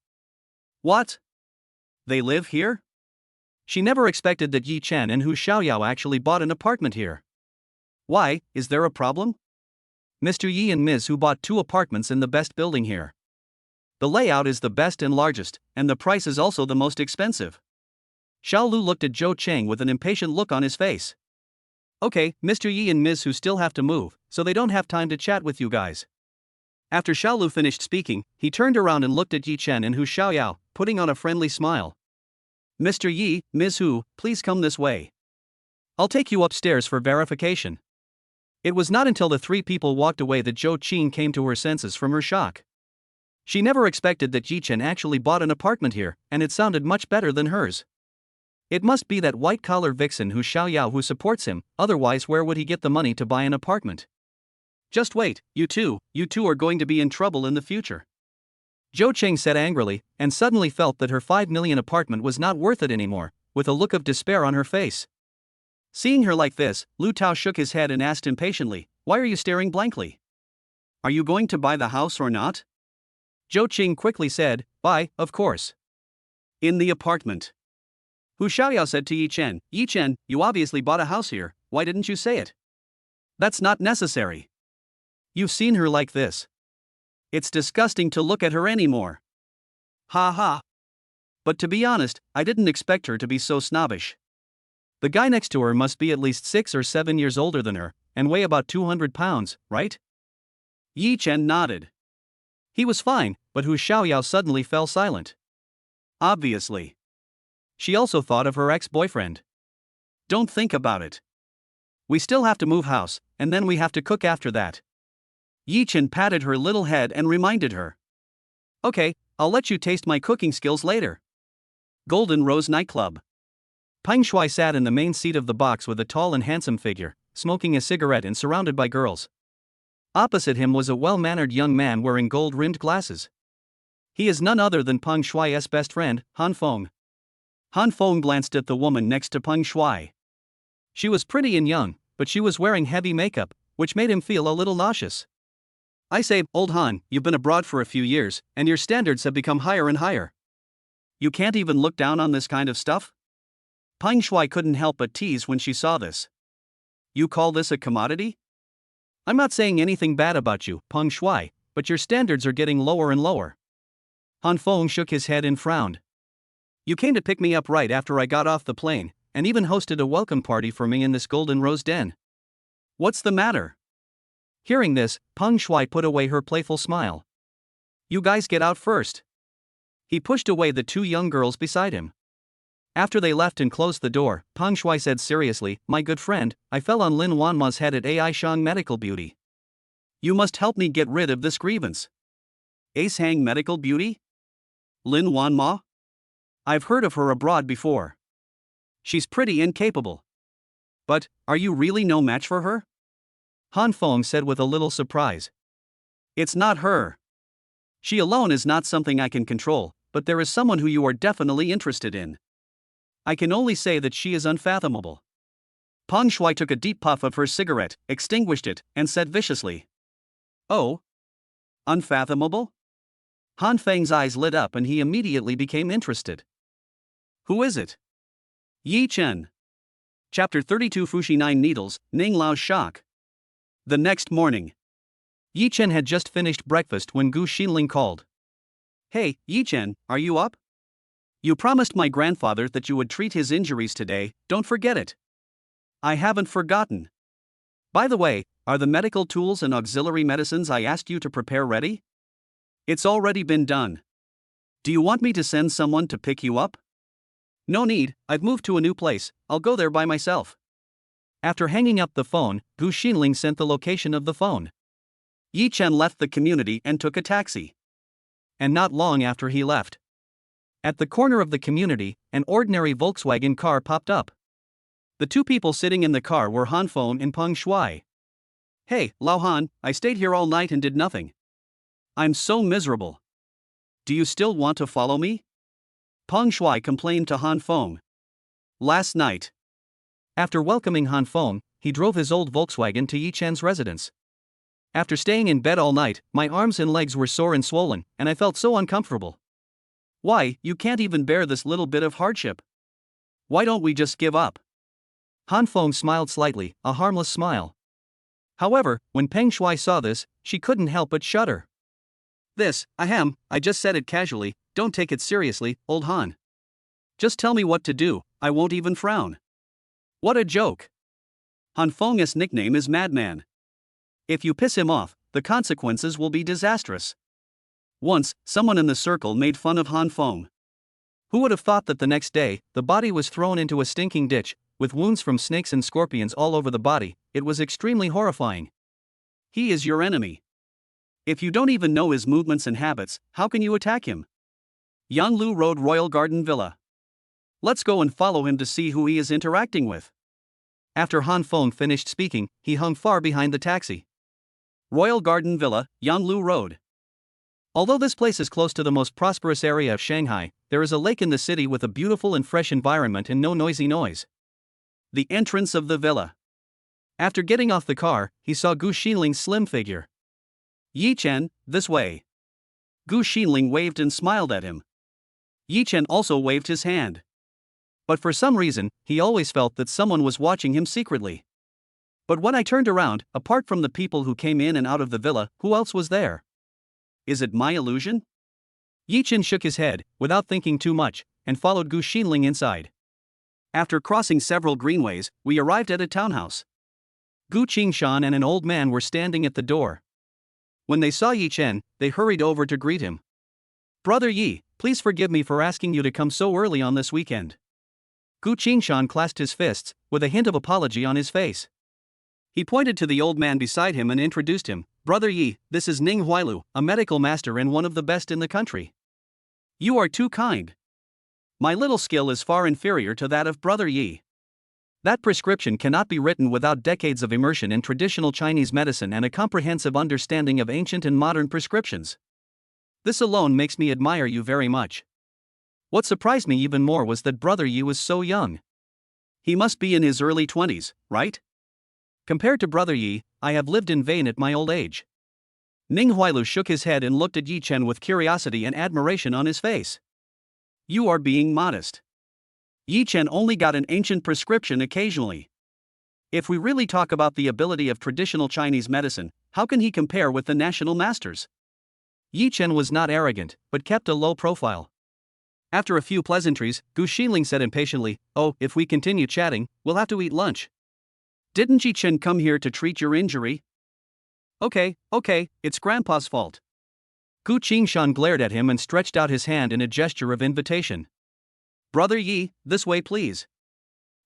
What? They live here? She never expected that Yi Chen and Hu Xiaoyao actually bought an apartment here. Why, is there a problem? Mr. Yi and Ms. Hu bought 2 apartments in the best building here. The layout is the best and largest, and the price is also the most expensive. Xiao Lu looked at Zhou Qing with an impatient look on his face. Okay, Mr. Yi and Ms. Hu still have to move, so they don't have time to chat with you guys. After Xiao Lu finished speaking, he turned around and looked at Yi Chen and Hu Xiaoyao, putting on a friendly smile. Mr. Yi, Ms. Hu, please come this way. I'll take you upstairs for verification. It was not until the 3 people walked away that Zhou Qing came to her senses from her shock. She never expected that Yi Chen actually bought an apartment here, and it sounded much better than hers. It must be that white-collar vixen Hu Xiaoyao who supports him, otherwise where would he get the money to buy an apartment? Just wait, you two are going to be in trouble in the future. Zhou Qing said angrily, and suddenly felt that her 5 million apartment was not worth it anymore, with a look of despair on her face. Seeing her like this, Lu Tao shook his head and asked impatiently, "Why are you staring blankly? Are you going to buy the house or not?" Zhou Qing quickly said, "Buy, of course." In the apartment, Hu Xiaoyao said to Yi Chen, "Yi Chen, you obviously bought a house here, why didn't you say it? That's not necessary. You've seen her like this. It's disgusting to look at her anymore." Ha ha. But to be honest, I didn't expect her to be so snobbish. The guy next to her must be at least 6 or 7 years older than her, and weigh about 200 pounds, right? Yi Chen nodded. He was fine, but Hu Xiaoyao suddenly fell silent. Obviously. She also thought of her ex-boyfriend. Don't think about it. We still have to move house, and then we have to cook after that. Yi Chen patted her little head and reminded her. Okay, I'll let you taste my cooking skills later. Golden Rose Nightclub. Peng Shuai sat in the main seat of the box with a tall and handsome figure, smoking a cigarette and surrounded by girls. Opposite him was a well-mannered young man wearing gold-rimmed glasses. He is none other than Peng Shuai's best friend, Han Feng. Han Feng glanced at the woman next to Peng Shuai. She was pretty and young, but she was wearing heavy makeup, which made him feel a little nauseous. "I say, old Han, you've been abroad for a few years, and your standards have become higher and higher. You can't even look down on this kind of stuff?" Peng Shuai couldn't help but tease when she saw this. "You call this a commodity? I'm not saying anything bad about you, Peng Shuai, but your standards are getting lower and lower." Han Feng shook his head and frowned. "You came to pick me up right after I got off the plane, and even hosted a welcome party for me in this Golden Rose den. What's the matter?" Hearing this, Peng Shuai put away her playful smile. "You guys get out first." He pushed away the 2 young girls beside him. After they left and closed the door, Peng Shuai said seriously, "My good friend, I fell on Lin Wanma's head at AI Shang Medical Beauty. You must help me get rid of this grievance." Ace Hang Medical Beauty? Lin Wanma? I've heard of her abroad before. She's pretty and capable. But, are you really no match for her? Han Feng said with a little surprise. "It's not her. She alone is not something I can control, but there is someone who you are definitely interested in. I can only say that she is unfathomable." Peng Shuai took a deep puff of her cigarette, extinguished it, and said viciously, "Oh? Unfathomable?" Han Feng's eyes lit up and he immediately became interested. "Who is it?" Yi Chen. Chapter 32 Fushi 9 Needles, Ning Lao's Shock. The next morning. Yi Chen had just finished breakfast when Gu Xinling called. "Hey, Yi Chen, are you up? You promised my grandfather that you would treat his injuries today, don't forget it." "I haven't forgotten. By the way, are the medical tools and auxiliary medicines I asked you to prepare ready?" "It's already been done. Do you want me to send someone to pick you up?" "No need, I've moved to a new place, I'll go there by myself." After hanging up the phone, Gu Xinling sent the location of the phone. Yi Chen left the community and took a taxi. And not long after he left, at the corner of the community, an ordinary Volkswagen car popped up. The 2 people sitting in the car were Han Feng and Peng Shuai. "Hey, Lao Han, I stayed here all night and did nothing. I'm so miserable. Do you still want to follow me?" Peng Shuai complained to Han Feng. Last night, after welcoming Han Feng, he drove his old Volkswagen to Yi Chen's residence. "After staying in bed all night, my arms and legs were sore and swollen, and I felt so uncomfortable." "Why, you can't even bear this little bit of hardship. Why don't we just give up?" Han Feng smiled slightly, a harmless smile. However, when Peng Shuai saw this, she couldn't help but shudder. I just said it casually, don't take it seriously, old Han. Just tell me what to do, I won't even frown." What a joke. Han Feng's nickname is Madman. If you piss him off, the consequences will be disastrous. Once, someone in the circle made fun of Han Feng. Who would have thought that the next day, the body was thrown into a stinking ditch, with wounds from snakes and scorpions all over the body? It was extremely horrifying. He is your enemy. If you don't even know his movements and habits, how can you attack him? Yanglu Road Royal Garden Villa. Let's go and follow him to see who he is interacting with. After Han Feng finished speaking, he hung far behind the taxi. Royal Garden Villa, Yanglu Road. Although this place is close to the most prosperous area of Shanghai, there is a lake in the city with a beautiful and fresh environment and no noisy noise. The entrance of the villa. After getting off the car, he saw Gu Xinling's slim figure. Yi Chen, this way. Gu Xinling waved and smiled at him. Yi Chen also waved his hand. But for some reason, he always felt that someone was watching him secretly. But when I turned around, apart from the people who came in and out of the villa, who else was there? Is it my illusion? Yi Chen shook his head, without thinking too much, and followed Gu Xinling inside. After crossing several greenways, we arrived at a townhouse. Gu Qingshan and an old man were standing at the door. When they saw Yi Chen, they hurried over to greet him. "Brother Yi, please forgive me for asking you to come so early on this weekend." Gu Qingshan clasped his fists, with a hint of apology on his face. He pointed to the old man beside him and introduced him. "Brother Yi, this is Ning Huailu, a medical master and one of the best in the country." "You are too kind. My little skill is far inferior to that of Brother Yi. That prescription cannot be written without decades of immersion in traditional Chinese medicine and a comprehensive understanding of ancient and modern prescriptions. This alone makes me admire you very much." What surprised me even more was that Brother Yi was so young. He must be in his early 20s, right? Compared to Brother Yi, I have lived in vain at my old age. Ning Huailu shook his head and looked at Yi Chen with curiosity and admiration on his face. "You are being modest. Yi Chen only got an ancient prescription occasionally. If we really talk about the ability of traditional Chinese medicine, how can he compare with the national masters?" Yi Chen was not arrogant, but kept a low profile. After a few pleasantries, Gu Xinling said impatiently, "Oh, if we continue chatting, we'll have to eat lunch. Didn't Yi Chen come here to treat your injury?" Okay, it's Grandpa's fault." Gu Qingshan glared at him and stretched out his hand in a gesture of invitation. "Brother Yi, this way please."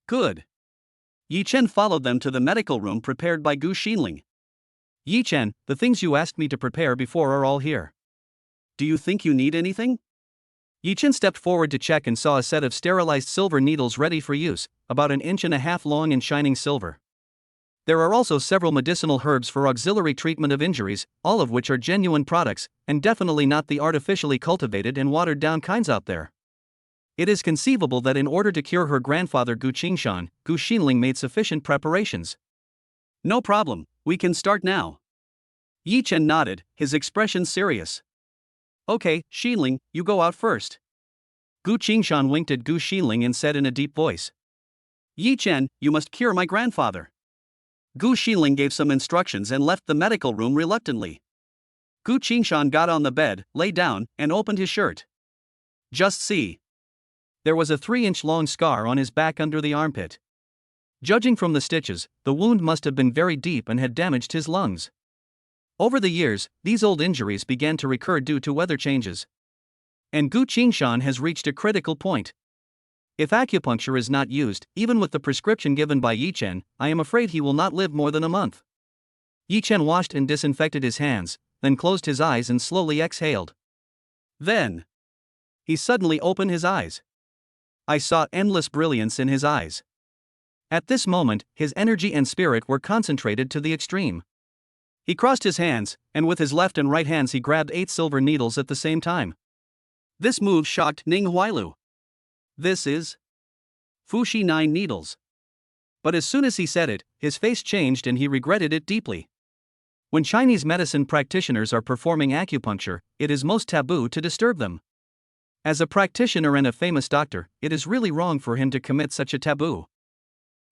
"Good." Yi Chen followed them to the medical room prepared by Gu Xinling. "Yi Chen, the things you asked me to prepare before are all here. Do you think you need anything?" Yi Chen stepped forward to check and saw a set of sterilized silver needles ready for use, about 1.5 inches long and shining silver. There are also several medicinal herbs for auxiliary treatment of injuries, all of which are genuine products, and definitely not the artificially cultivated and watered down kinds out there. It is conceivable that in order to cure her grandfather Gu Qingshan, Gu Xinling made sufficient preparations. "No problem, we can start now." Yi Chen nodded, his expression serious. "Okay, Xinling, you go out first." Gu Qingshan winked at Gu Xinling and said in a deep voice, "Yi Chen, you must cure my grandfather." Gu Xinling gave some instructions and left the medical room reluctantly. Gu Qingshan got on the bed, lay down, and opened his shirt. Just see. There was a 3-inch long scar on his back under the armpit. Judging from the stitches, the wound must have been very deep and had damaged his lungs. Over the years, these old injuries began to recur due to weather changes. And Gu Qingshan has reached a critical point. If acupuncture is not used, even with the prescription given by Yi Chen, I am afraid he will not live more than a month. Yi Chen washed and disinfected his hands, then closed his eyes and slowly exhaled. Then, he suddenly opened his eyes. I saw endless brilliance in his eyes. At this moment, his energy and spirit were concentrated to the extreme. He crossed his hands, and with his left and right hands he grabbed 8 silver needles at the same time. This move shocked Ning Huailu. "This is Fuxi 9 needles." But as soon as he said it, his face changed and he regretted it deeply. When Chinese medicine practitioners are performing acupuncture, it is most taboo to disturb them. As a practitioner and a famous doctor, it is really wrong for him to commit such a taboo.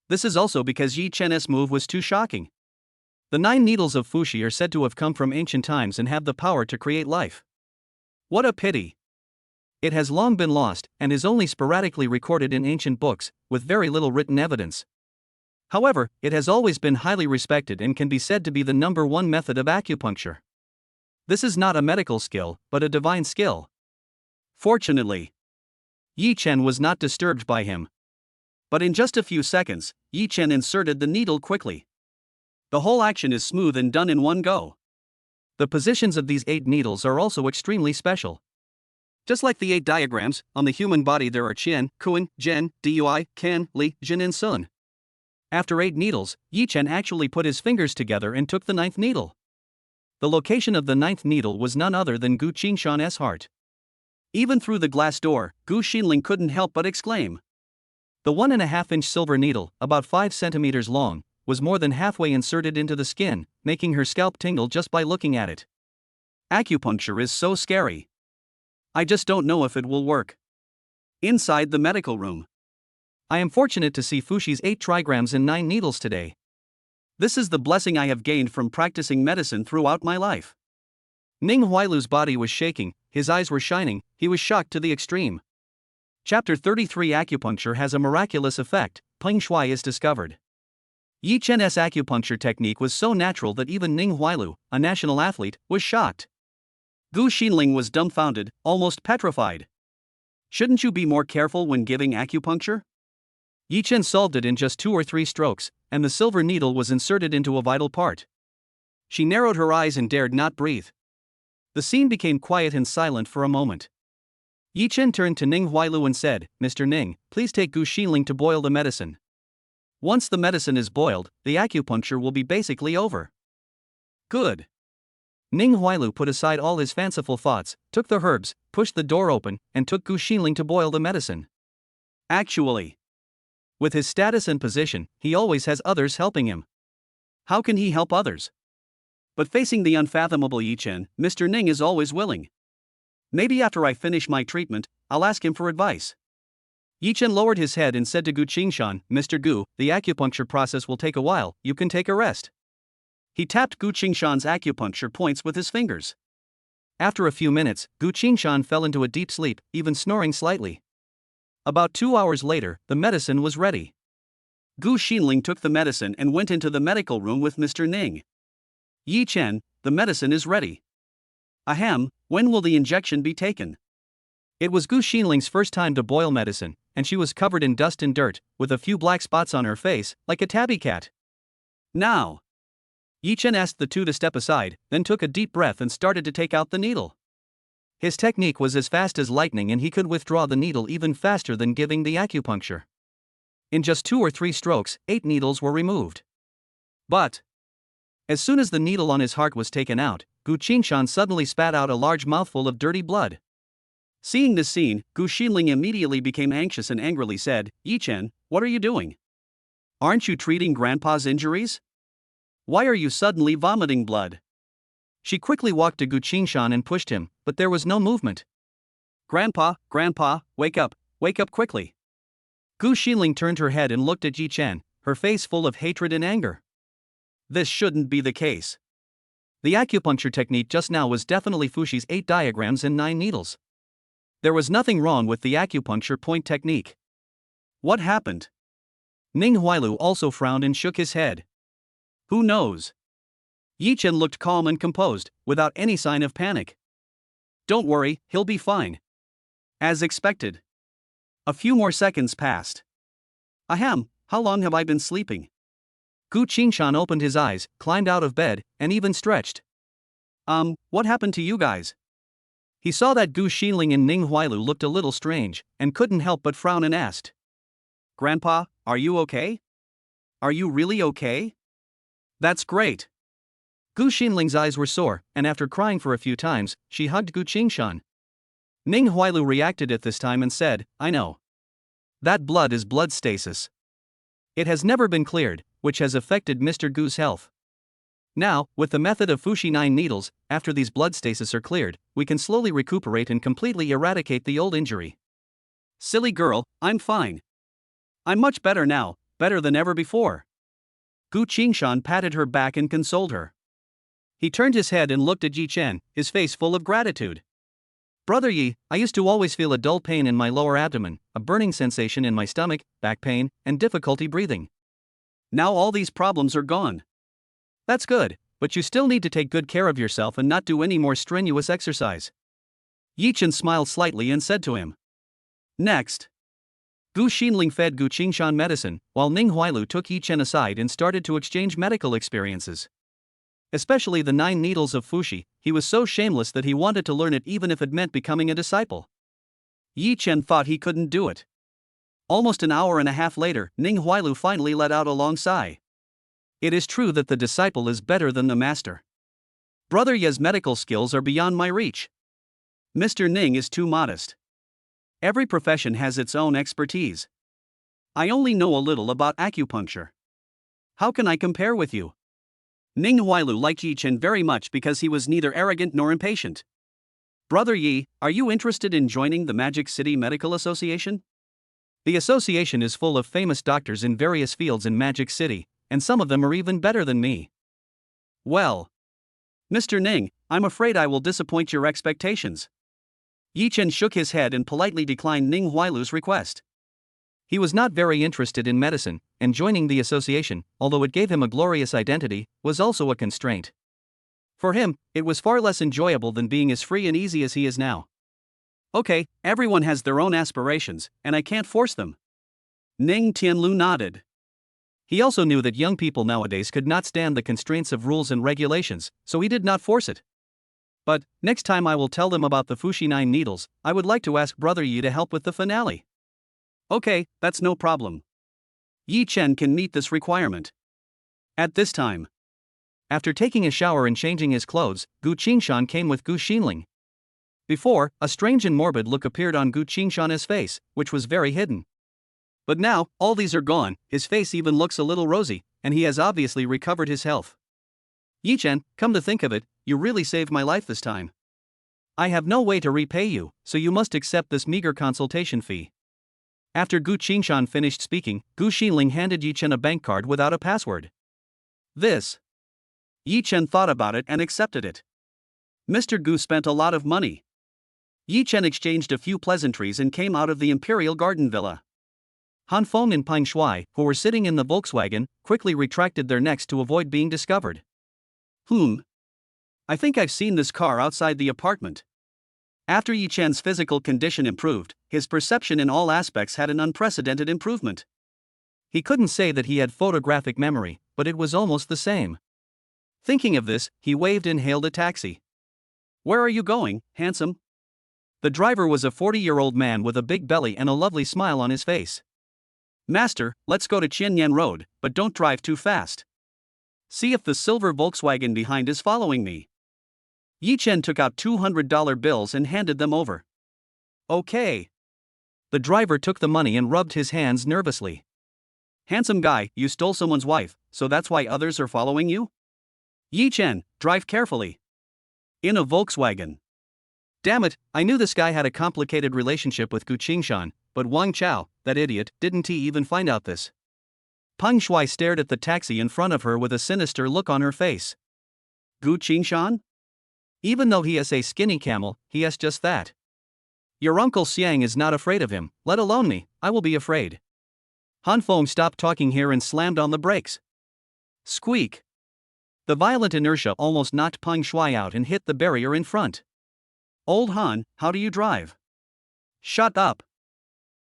This is also because Yi Chen's move was too shocking. The 9 needles of Fuxi are said to have come from ancient times and have the power to create life. What a pity! It has long been lost, and is only sporadically recorded in ancient books, with very little written evidence. However, it has always been highly respected and can be said to be the #1 method of acupuncture. This is not a medical skill, but a divine skill. Fortunately, Yi Chen was not disturbed by him. But in just a few seconds, Yi Chen inserted the needle quickly. The whole action is smooth and done in one go. The positions of these 8 needles are also extremely special. Just like the 8 diagrams, on the human body there are Qian, Kuan, Zhen, Dui, Kan, Li, Jin and Sun. After 8 needles, Yi Chen actually put his fingers together and took the 9th needle. The location of the ninth needle was none other than Gu Qingshan's heart. Even through the glass door, Gu Xinling couldn't help but exclaim. The 1.5-inch silver needle, about 5 centimeters long, was more than halfway inserted into the skin, making her scalp tingle just by looking at it. Acupuncture is so scary. I just don't know if it will work. Inside the medical room. I am fortunate to see Fushi's 8 trigrams and 9 needles today. This is the blessing I have gained from practicing medicine throughout my life. Ning Huailu's body was shaking, his eyes were shining, he was shocked to the extreme. Chapter 33 Acupuncture has a miraculous effect, Peng Shui is discovered. Yi Chen's acupuncture technique was so natural that even Ning Huailu, a national athlete, was shocked. Gu Xinling was dumbfounded, almost petrified. Shouldn't you be more careful when giving acupuncture? Yi Chen solved it in just 2 or 3 strokes, and the silver needle was inserted into a vital part. She narrowed her eyes and dared not breathe. The scene became quiet and silent for a moment. Yi Chen turned to Ning Huailu and said, "Mr. Ning, please take Gu Xinling to boil the medicine. Once the medicine is boiled, the acupuncture will be basically over." Good. Ning Huailu put aside all his fanciful thoughts, took the herbs, pushed the door open, and took Gu Xinling to boil the medicine. Actually, with his status and position, he always has others helping him. How can he help others? But facing the unfathomable Yi Chen, Mr. Ning is always willing. Maybe after I finish my treatment, I'll ask him for advice. Yi Chen lowered his head and said to Gu Qingshan, "Mr. Gu, the acupuncture process will take a while, you can take a rest." He tapped Gu Qingshan's acupuncture points with his fingers. After a few minutes, Gu Qingshan fell into a deep sleep, even snoring slightly. About 2 hours later, the medicine was ready. Gu Xinling took the medicine and went into the medical room with Mr. Ning. "Yi Chen, the medicine is ready." "Ahem, when will the injection be taken?" It was Gu Xinling's first time to boil medicine, and she was covered in dust and dirt, with a few black spots on her face, like a tabby cat. "Now." Yi Chen asked the two to step aside, then took a deep breath and started to take out the needle. His technique was as fast as lightning and he could withdraw the needle even faster than giving the acupuncture. In just 2 or 3 strokes, 8 needles were removed. But as soon as the needle on his heart was taken out, Gu Qingshan suddenly spat out a large mouthful of dirty blood. Seeing this scene, Gu Xinling immediately became anxious and angrily said, "Yi Chen, what are you doing? Aren't you treating Grandpa's injuries? Why are you suddenly vomiting blood?" She quickly walked to Gu Qingshan and pushed him, but there was no movement. Grandpa, wake up quickly." Gu Xinling turned her head and looked at Yi Chen, her face full of hatred and anger. This shouldn't be the case. The acupuncture technique just now was definitely Fushi's 8 diagrams and 9 needles. There was nothing wrong with the acupuncture point technique. What happened? Ning Huailu also frowned and shook his head. Who knows? Yi Chen looked calm and composed, without any sign of panic. "Don't worry, he'll be fine." As expected. A few more seconds passed. "Ahem, how long have I been sleeping?" Gu Qingshan opened his eyes, climbed out of bed, and even stretched. What happened to you guys?" He saw that Gu Xinling and Ning Huailu looked a little strange, and couldn't help but frown and asked, "Grandpa, are you okay? Are you really okay?" "That's great." Gu Xinling's eyes were sore, and after crying for a few times, she hugged Gu Qingshan. Ning Huailu reacted at this time and said, "I know. That blood is blood stasis. It has never been cleared, which has affected Mr. Gu's health. Now, with the method of Fushi 9 needles, after these blood stasis are cleared, we can slowly recuperate and completely eradicate the old injury." "Silly girl, I'm fine. I'm much better now, better than ever before." Gu Qingshan patted her back and consoled her. He turned his head and looked at Yi Chen, his face full of gratitude. "Brother Yi, I used to always feel a dull pain in my lower abdomen, a burning sensation in my stomach, back pain, and difficulty breathing. Now all these problems are gone." "That's good, but you still need to take good care of yourself and not do any more strenuous exercise." Yi Chen smiled slightly and said to him. Next. Gu Xinling fed Gu Qingshan medicine, while Ning Huailu took Yi Chen aside and started to exchange medical experiences. Especially the 9 needles of Fushi, he was so shameless that he wanted to learn it even if it meant becoming a disciple. Yi Chen thought he couldn't do it. Almost an hour and a half later, Ning Huailu finally let out a long sigh. It is true that the disciple is better than the master. Brother Ye's medical skills are beyond my reach. Mr. Ning is too modest. Every profession has its own expertise. I only know a little about acupuncture. How can I compare with you? Ning Huailu liked Yi Chen very much because he was neither arrogant nor impatient. Brother Yi, are you interested in joining the Magic City Medical Association? The association is full of famous doctors in various fields in Magic City, and some of them are even better than me. Well, Mr. Ning, I'm afraid I will disappoint your expectations. Yi Chen shook his head and politely declined Ning Huailu's request. He was not very interested in medicine, and joining the association, although it gave him a glorious identity, was also a constraint. For him, it was far less enjoyable than being as free and easy as he is now. Okay, everyone has their own aspirations, and I can't force them. Ning Tianlu nodded. He also knew that young people nowadays could not stand the constraints of rules and regulations, so he did not force it. But, next time I will tell them about the Fushi 9 needles. I would like to ask Brother Yi to help with the finale. Okay, that's no problem. Yi Chen can meet this requirement. At this time, after taking a shower and changing his clothes, Gu Qingshan came with Gu Xinling. Before, a strange and morbid look appeared on Gu Qingshan's face, which was very hidden. But now, all these are gone, his face even looks a little rosy, and he has obviously recovered his health. Yi Chen, come to think of it, you really saved my life this time. I have no way to repay you, so you must accept this meager consultation fee. After Gu Qingshan finished speaking, Gu Xinling handed Yi Chen a bank card without a password. This. Yi Chen thought about it and accepted it. Mr. Gu spent a lot of money. Yi Chen exchanged a few pleasantries and came out of the Imperial Garden Villa. Han Feng and Peng Shuai, who were sitting in the Volkswagen, quickly retracted their necks to avoid being discovered. I think I've seen this car outside the apartment. After Yi Chen's physical condition improved, his perception in all aspects had an unprecedented improvement. He couldn't say that he had photographic memory, but it was almost the same. Thinking of this, he waved and hailed a taxi. Where are you going, handsome? The driver was a 40-year-old man with a big belly and a lovely smile on his face. Master, let's go to Qianyan Road, but don't drive too fast. See if the silver Volkswagen behind is following me. Yi Chen took out $200 bills and handed them over. Okay. The driver took the money and rubbed his hands nervously. Handsome guy, you stole someone's wife, so that's why others are following you? Yi Chen, drive carefully. In a Volkswagen. Damn it, I knew this guy had a complicated relationship with Gu Qingshan, but Wang Chao, that idiot, didn't he even find out this? Peng Shuai stared at the taxi in front of her with a sinister look on her face. Gu Qingshan? Even though he is a skinny camel, he has just that. Your uncle Xiang is not afraid of him, let alone me, I will be afraid. Han Feng stopped talking here and slammed on the brakes. Squeak. The violent inertia almost knocked Peng Shuai out and hit the barrier in front. Old Han, how do you drive? Shut up.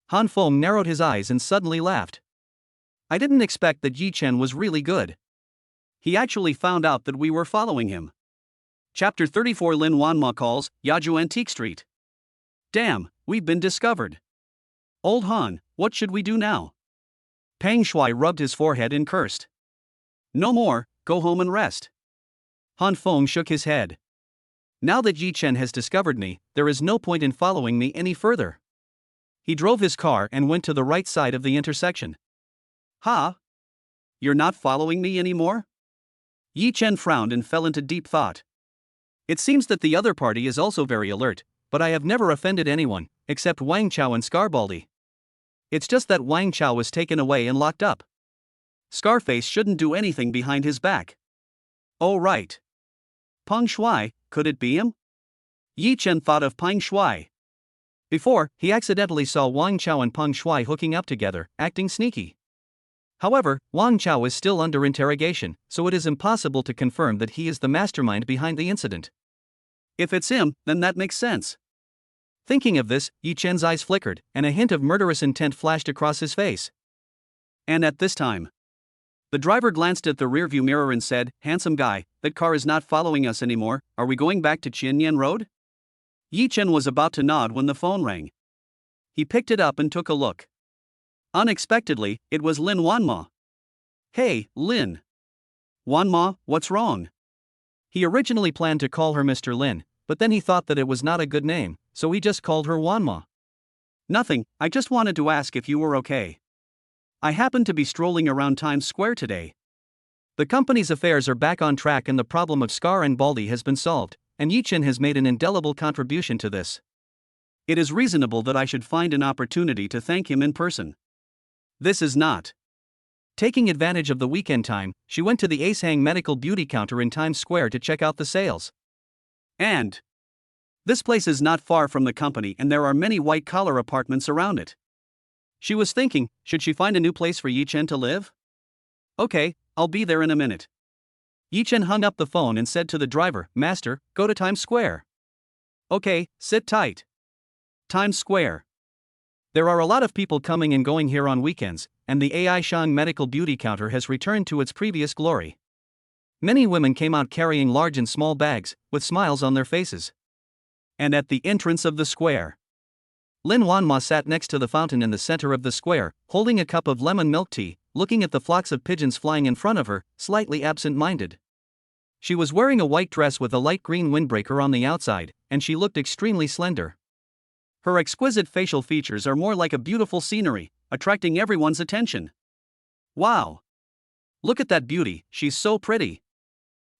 Han Feng narrowed his eyes and suddenly laughed. I didn't expect that Yi Chen was really good. He actually found out that we were following him. Chapter 34 Lin Wanma calls, Yaju Antique Street. Damn, we've been discovered. Old Han, what should we do now? Peng Shuai rubbed his forehead and cursed. No more, go home and rest. Han Feng shook his head. Now that Yi Chen has discovered me, there is no point in following me any further. He drove his car and went to the right side of the intersection. Ha? You're not following me anymore? Yi Chen frowned and fell into deep thought. It seems that the other party is also very alert, but I have never offended anyone, except Wang Chao and Scarbaldi. It's just that Wang Chao was taken away and locked up. Scarface shouldn't do anything behind his back. Oh right. Peng Shuai, could it be him? Yi Chen thought of Peng Shuai. Before, he accidentally saw Wang Chao and Peng Shuai hooking up together, acting sneaky. However, Wang Chao is still under interrogation, so it is impossible to confirm that he is the mastermind behind the incident. If it's him, then that makes sense. Thinking of this, Yi Chen's eyes flickered, and a hint of murderous intent flashed across his face. And at this time, the driver glanced at the rearview mirror and said, Handsome guy, that car is not following us anymore, are we going back to Qianyan Road? Yi Chen was about to nod when the phone rang. He picked it up and took a look. Unexpectedly, it was Lin Wanma. Hey, Lin. Wanma, what's wrong? He originally planned to call her Mr. Lin, but then he thought that it was not a good name, so he just called her Wanma. Nothing, I just wanted to ask if you were okay. I happened to be strolling around Times Square today. The company's affairs are back on track and the problem of Scar and Baldy has been solved, and Yi-Chin has made an indelible contribution to this. It is reasonable that I should find an opportunity to thank him in person. This is not. Taking advantage of the weekend time, she went to the Acehang Medical Beauty counter in Times Square to check out the sales. And this place is not far from the company and there are many white-collar apartments around it. She was thinking, should she find a new place for Yi-Chen to live? Okay, I'll be there in a minute. Yi-Chen hung up the phone and said to the driver, "Master, go to Times Square." Okay, sit tight. Times Square. There are a lot of people coming and going here on weekends, and the Aishang Medical Beauty counter has returned to its previous glory. Many women came out carrying large and small bags, with smiles on their faces. And at the entrance of the square, Lin Wanma sat next to the fountain in the center of the square, holding a cup of lemon milk tea, looking at the flocks of pigeons flying in front of her, slightly absent-minded. She was wearing a white dress with a light green windbreaker on the outside, and she looked extremely slender. Her exquisite facial features are more like a beautiful scenery, attracting everyone's attention. Wow! Look at that beauty, she's so pretty.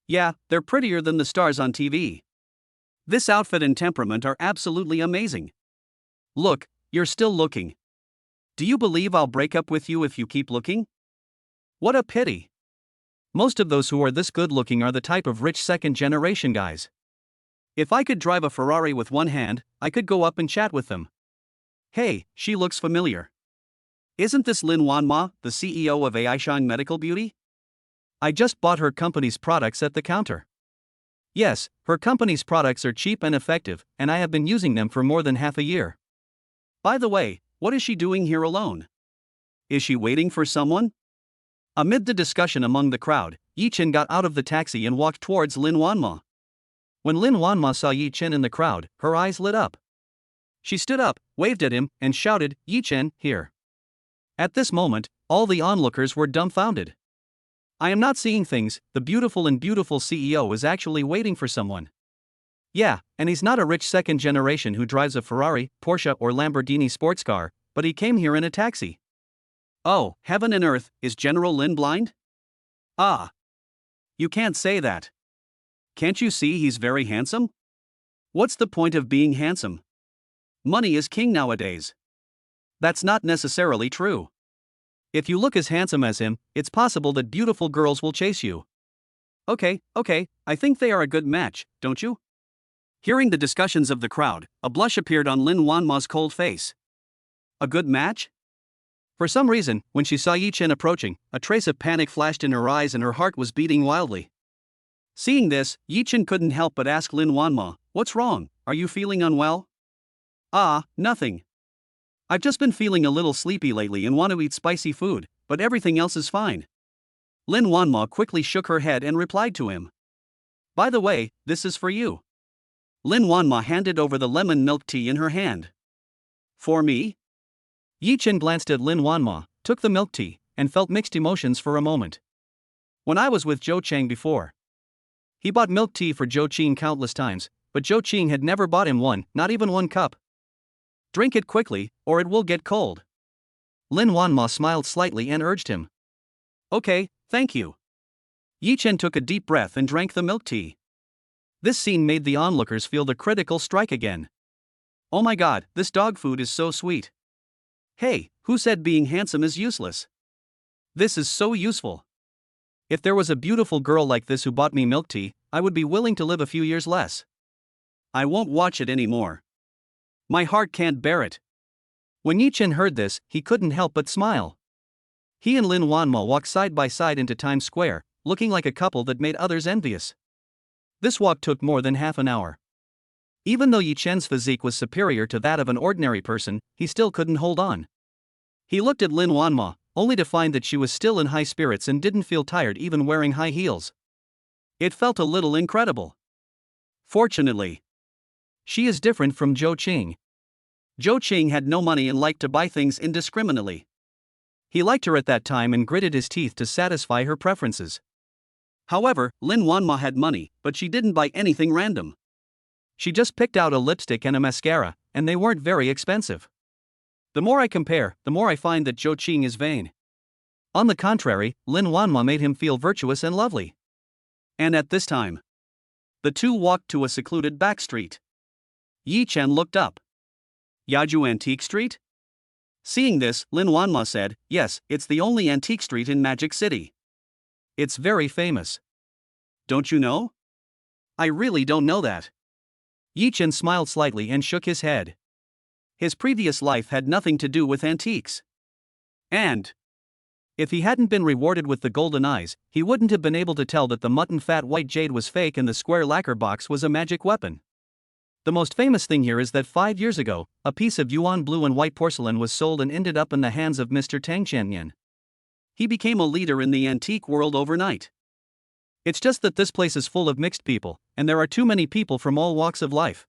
Yeah, they're prettier than the stars on TV. This outfit and temperament are absolutely amazing. Look, you're still looking. Do you believe I'll break up with you if you keep looking? What a pity. Most of those who are this good looking are the type of rich second-generation guys. If I could drive a Ferrari with one hand, I could go up and chat with them. Hey, she looks familiar. Isn't this Lin Wanma, the CEO of Aishang Medical Beauty? I just bought her company's products at the counter. Yes, her company's products are cheap and effective, and I have been using them for more than half a year. By the way, what is she doing here alone? Is she waiting for someone? Amid the discussion among the crowd, Yi-Chen got out of the taxi and walked towards Lin Wanma. When Lin Wanma saw Yi-Chen in the crowd, her eyes lit up. She stood up, waved at him, and shouted, "Yi-Chen, here." At this moment, all the onlookers were dumbfounded. I am not seeing things, the beautiful CEO is actually waiting for someone. Yeah, and he's not a rich second generation who drives a Ferrari, Porsche or Lamborghini sports car, but he came here in a taxi. Oh, heaven and earth, is General Lin blind? Ah. You can't say that. Can't you see he's very handsome? What's the point of being handsome? Money is king nowadays. That's not necessarily true. If you look as handsome as him, it's possible that beautiful girls will chase you. Okay, I think they are a good match, don't you? Hearing the discussions of the crowd, a blush appeared on Lin Wanma's cold face. A good match? For some reason, when she saw Yi-Chen approaching, a trace of panic flashed in her eyes and her heart was beating wildly. Seeing this, Yi-Chen couldn't help but ask Lin Wanma, "What's wrong, are you feeling unwell?" Ah, nothing. I've just been feeling a little sleepy lately and want to eat spicy food, but everything else is fine. Lin Wanma quickly shook her head and replied to him. By the way, this is for you. Lin Wanma handed over the lemon milk tea in her hand. For me? Yi-Chen glanced at Lin Wanma, took the milk tea, and felt mixed emotions for a moment. When I was with Zhou Cheng before, he bought milk tea for Zhou Qing countless times, but Zhou Qing had never bought him one, not even one cup. Drink it quickly, or it will get cold. Lin Wanma smiled slightly and urged him. Okay, thank you. Yi-Chen took a deep breath and drank the milk tea. This scene made the onlookers feel the critical strike again. Oh my god, this dog food is so sweet. Hey, who said being handsome is useless? This is so useful. If there was a beautiful girl like this who bought me milk tea, I would be willing to live a few years less. I won't watch it anymore. My heart can't bear it. When Yi-Chen heard this, he couldn't help but smile. He and Lin Wanma walked side by side into Times Square, looking like a couple that made others envious. This walk took more than half an hour. Even though Yi-Chen's physique was superior to that of an ordinary person, he still couldn't hold on. He looked at Lin Wanma, only to find that she was still in high spirits and didn't feel tired even wearing high heels. It felt a little incredible. Fortunately, she is different from Zhou Qing. Zhou Qing had no money and liked to buy things indiscriminately. He liked her at that time and gritted his teeth to satisfy her preferences. However, Lin Wanma had money, but she didn't buy anything random. She just picked out a lipstick and a mascara, and they weren't very expensive. The more I compare, the more I find that Zhou Qing is vain. On the contrary, Lin Wanma made him feel virtuous and lovely. And at this time, the two walked to a secluded back street. Yi Chen looked up. Yaju Antique Street? Seeing this, Lin Wanma said, "Yes, it's the only antique street in Magic City. It's very famous. Don't you know?" "I really don't know that." Yi Chen smiled slightly and shook his head. His previous life had nothing to do with antiques. And if he hadn't been rewarded with the golden eyes, he wouldn't have been able to tell that the mutton fat white jade was fake and the square lacquer box was a magic weapon. The most famous thing here is that 5 years ago, a piece of yuan blue and white porcelain was sold and ended up in the hands of Mr. Tang Qianyan. He became a leader in the antique world overnight. It's just that this place is full of mixed people, and there are too many people from all walks of life.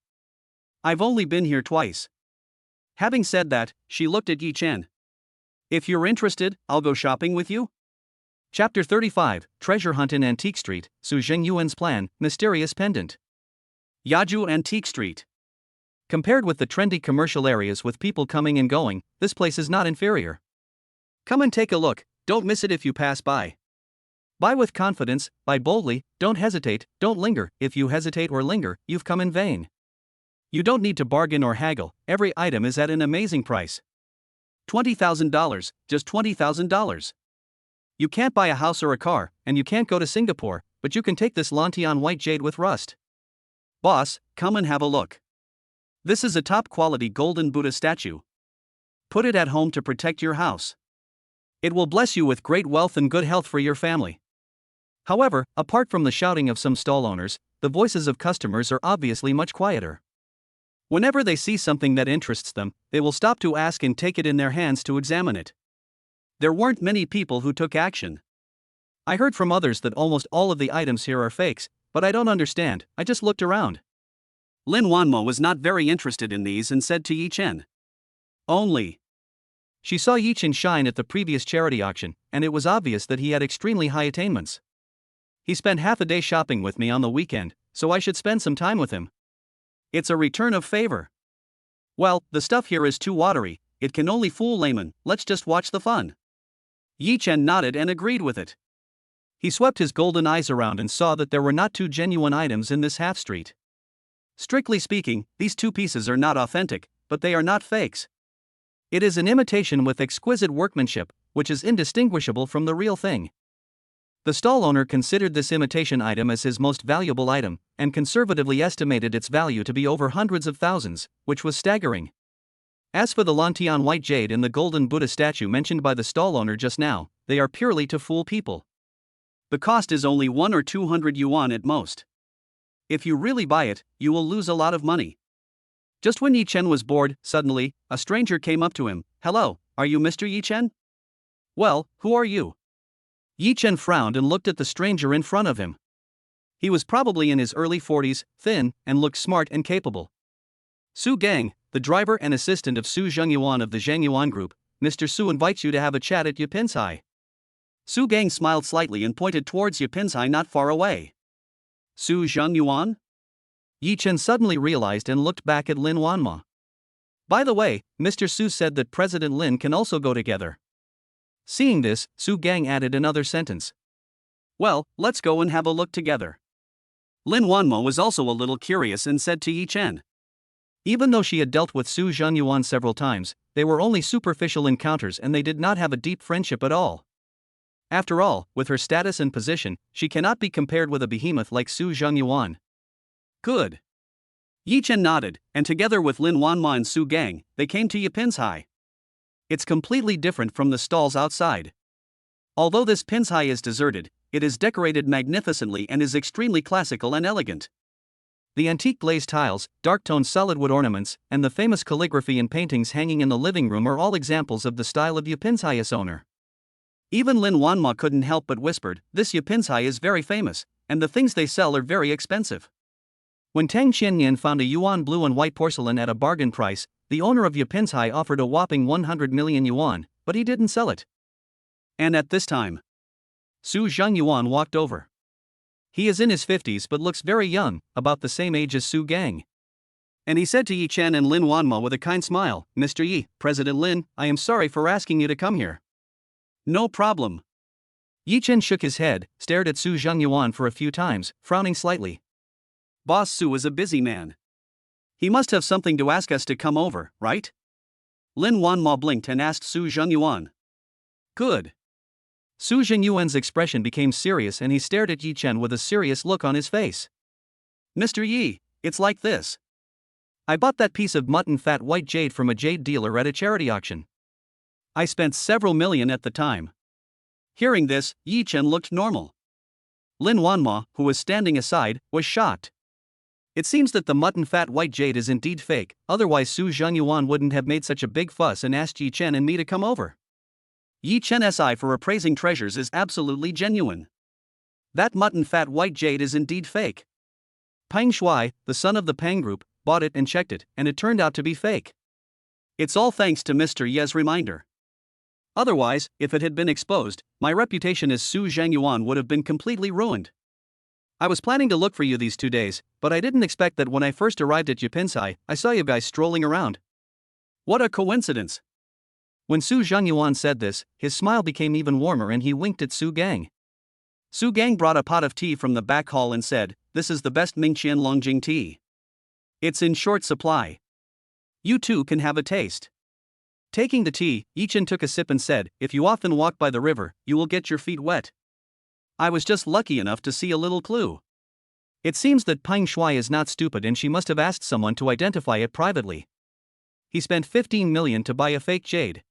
I've only been here twice. Having said that, she looked at Yi Chen. "If you're interested, I'll go shopping with you." Chapter 35, Treasure Hunt in Antique Street, Su Zhengyuan's Plan, Mysterious Pendant. Yaju Antique Street. Compared with the trendy commercial areas with people coming and going, this place is not inferior. Come and take a look, don't miss it if you pass by. Buy with confidence, buy boldly, don't hesitate, don't linger. If you hesitate or linger, you've come in vain. You don't need to bargain or haggle, every item is at an amazing price. $20,000, just $20,000. You can't buy a house or a car, and you can't go to Singapore, but you can take this Lantian white jade with rust. Boss, come and have a look. This is a top-quality golden Buddha statue. Put it at home to protect your house. It will bless you with great wealth and good health for your family. However, apart from the shouting of some stall owners, the voices of customers are obviously much quieter. Whenever they see something that interests them, they will stop to ask and take it in their hands to examine it. There weren't many people who took action. I heard from others that almost all of the items here are fakes, but I don't understand, I just looked around. Lin Wanmo was not very interested in these and said to Yi Chen. Only. She saw Yi Chen shine at the previous charity auction, and it was obvious that he had extremely high attainments. He spent half a day shopping with me on the weekend, so I should spend some time with him. It's a return of favor. Well, the stuff here is too watery, it can only fool laymen, let's just watch the fun. Yi Chen nodded and agreed with it. He swept his golden eyes around and saw that there were not two genuine items in this half street. Strictly speaking, these two pieces are not authentic, but they are not fakes. It is an imitation with exquisite workmanship, which is indistinguishable from the real thing. The stall owner considered this imitation item as his most valuable item, and conservatively estimated its value to be over hundreds of thousands, which was staggering. As for the Lantian white jade and the golden Buddha statue mentioned by the stall owner just now, they are purely to fool people. The cost is only 1 or 200 yuan at most. If you really buy it, you will lose a lot of money. Just when Yi Chen was bored, suddenly, a stranger came up to him. "Hello, are you Mr. Yi Chen?" "Well, who are you?" Yi Chen frowned and looked at the stranger in front of him. He was probably in his early 40s, thin, and looked smart and capable. "Su Gang, the driver and assistant of Su Zhengyuan of the Zhengyuan Group, Mr. Su invites you to have a chat at Yipinsai." Su Gang smiled slightly and pointed towards Yipinsai not far away. "Su Zhengyuan?" Yi Chen suddenly realized and looked back at Lin Wanma. "By the way, Mr. Su said that President Lin can also go together." Seeing this, Su Gang added another sentence. "Well, let's go and have a look together." Lin Wanmo was also a little curious and said to Yi Chen. Even though she had dealt with Su Zhengyuan several times, they were only superficial encounters and they did not have a deep friendship at all. After all, with her status and position, she cannot be compared with a behemoth like Su Zhengyuan. Good. Yi Chen nodded, and together with Lin Wanma and Su Gang, they came to Yipinsai. It's completely different from the stalls outside. Although this Pinsai is deserted, it is decorated magnificently and is extremely classical and elegant. The antique glazed tiles, dark-toned solid wood ornaments, and the famous calligraphy and paintings hanging in the living room are all examples of the style of Yipinsai's owner. Even Lin Wanma couldn't help but whispered, "This Yipinsai is very famous, and the things they sell are very expensive." When Tang Qianyan found a yuan blue and white porcelain at a bargain price, the owner of Yipinsai offered a whopping 100 million yuan, but he didn't sell it. And at this time, Su Zhengyuan walked over. He is in his 50s but looks very young, about the same age as Su Gang. And he said to Yi Chen and Lin Wanma with a kind smile, "Mr. Yi, President Lin, I am sorry for asking you to come here." "No problem." Yi Chen shook his head, stared at Su Zhengyuan for a few times, frowning slightly. "Boss Su is a busy man. He must have something to ask us to come over, right?" Lin Wanma blinked and asked Su Zhengyuan. "Good." Su Zhengyuan's expression became serious and he stared at Yi Chen with a serious look on his face. "Mr. Yi, it's like this. I bought that piece of mutton fat white jade from a jade dealer at a charity auction. I spent several million at the time." Hearing this, Yi Chen looked normal. Lin Wanma, who was standing aside, was shocked. It seems that the mutton fat white jade is indeed fake, otherwise Su Zhengyuan wouldn't have made such a big fuss and asked Yi Chen and me to come over. Yi Chen's eye for appraising treasures is absolutely genuine. That mutton fat white jade is indeed fake. Peng Shuai, the son of the Peng Group, bought it and checked it, and it turned out to be fake. It's all thanks to Mr. Ye's reminder. Otherwise, if it had been exposed, my reputation as Su Zhengyuan would have been completely ruined. I was planning to look for you these 2 days, but I didn't expect that when I first arrived at Yupinsai, I saw you guys strolling around. What a coincidence. When Su Zhengyuan said this, his smile became even warmer and he winked at Su Gang. Su Gang brought a pot of tea from the back hall and said, "This is the best Mingqian Longjing tea. It's in short supply. You too can have a taste." Taking the tea, Yi Chen took a sip and said, "If you often walk by the river, you will get your feet wet. I was just lucky enough to see a little clue. It seems that Peng Shuai is not stupid and she must have asked someone to identify it privately. He spent 15 million to buy a fake jade.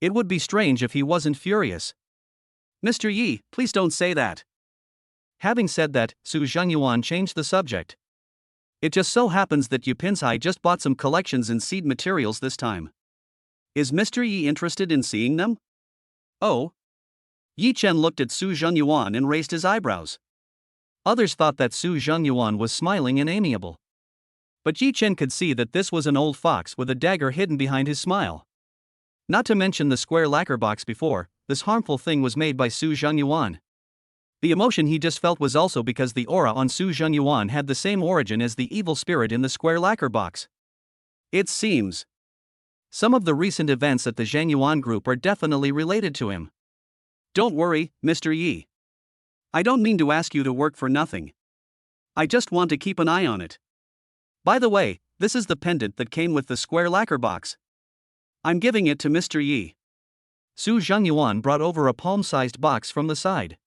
It would be strange if he wasn't furious." "Mr. Yi, please don't say that." Having said that, Su Zhengyuan changed the subject. "It just so happens that Yupinsai just bought some collections in seed materials this time. Is Mr. Yi interested in seeing them?" "Oh?" Yi Chen looked at Su Zhengyuan and raised his eyebrows. Others thought that Su Zhengyuan was smiling and amiable. But Yi Chen could see that this was an old fox with a dagger hidden behind his smile. Not to mention the square lacquer box before, this harmful thing was made by Su Zhengyuan. The emotion he just felt was also because the aura on Su Zhengyuan had the same origin as the evil spirit in the square lacquer box. It seems some of the recent events at the Zhengyuan group are definitely related to him. "Don't worry, Mr. Yi. I don't mean to ask you to work for nothing. I just want to keep an eye on it. By the way, this is the pendant that came with the square lacquer box. I'm giving it to Mr. Yi." Su Zhengyuan brought over a palm-sized box from the side.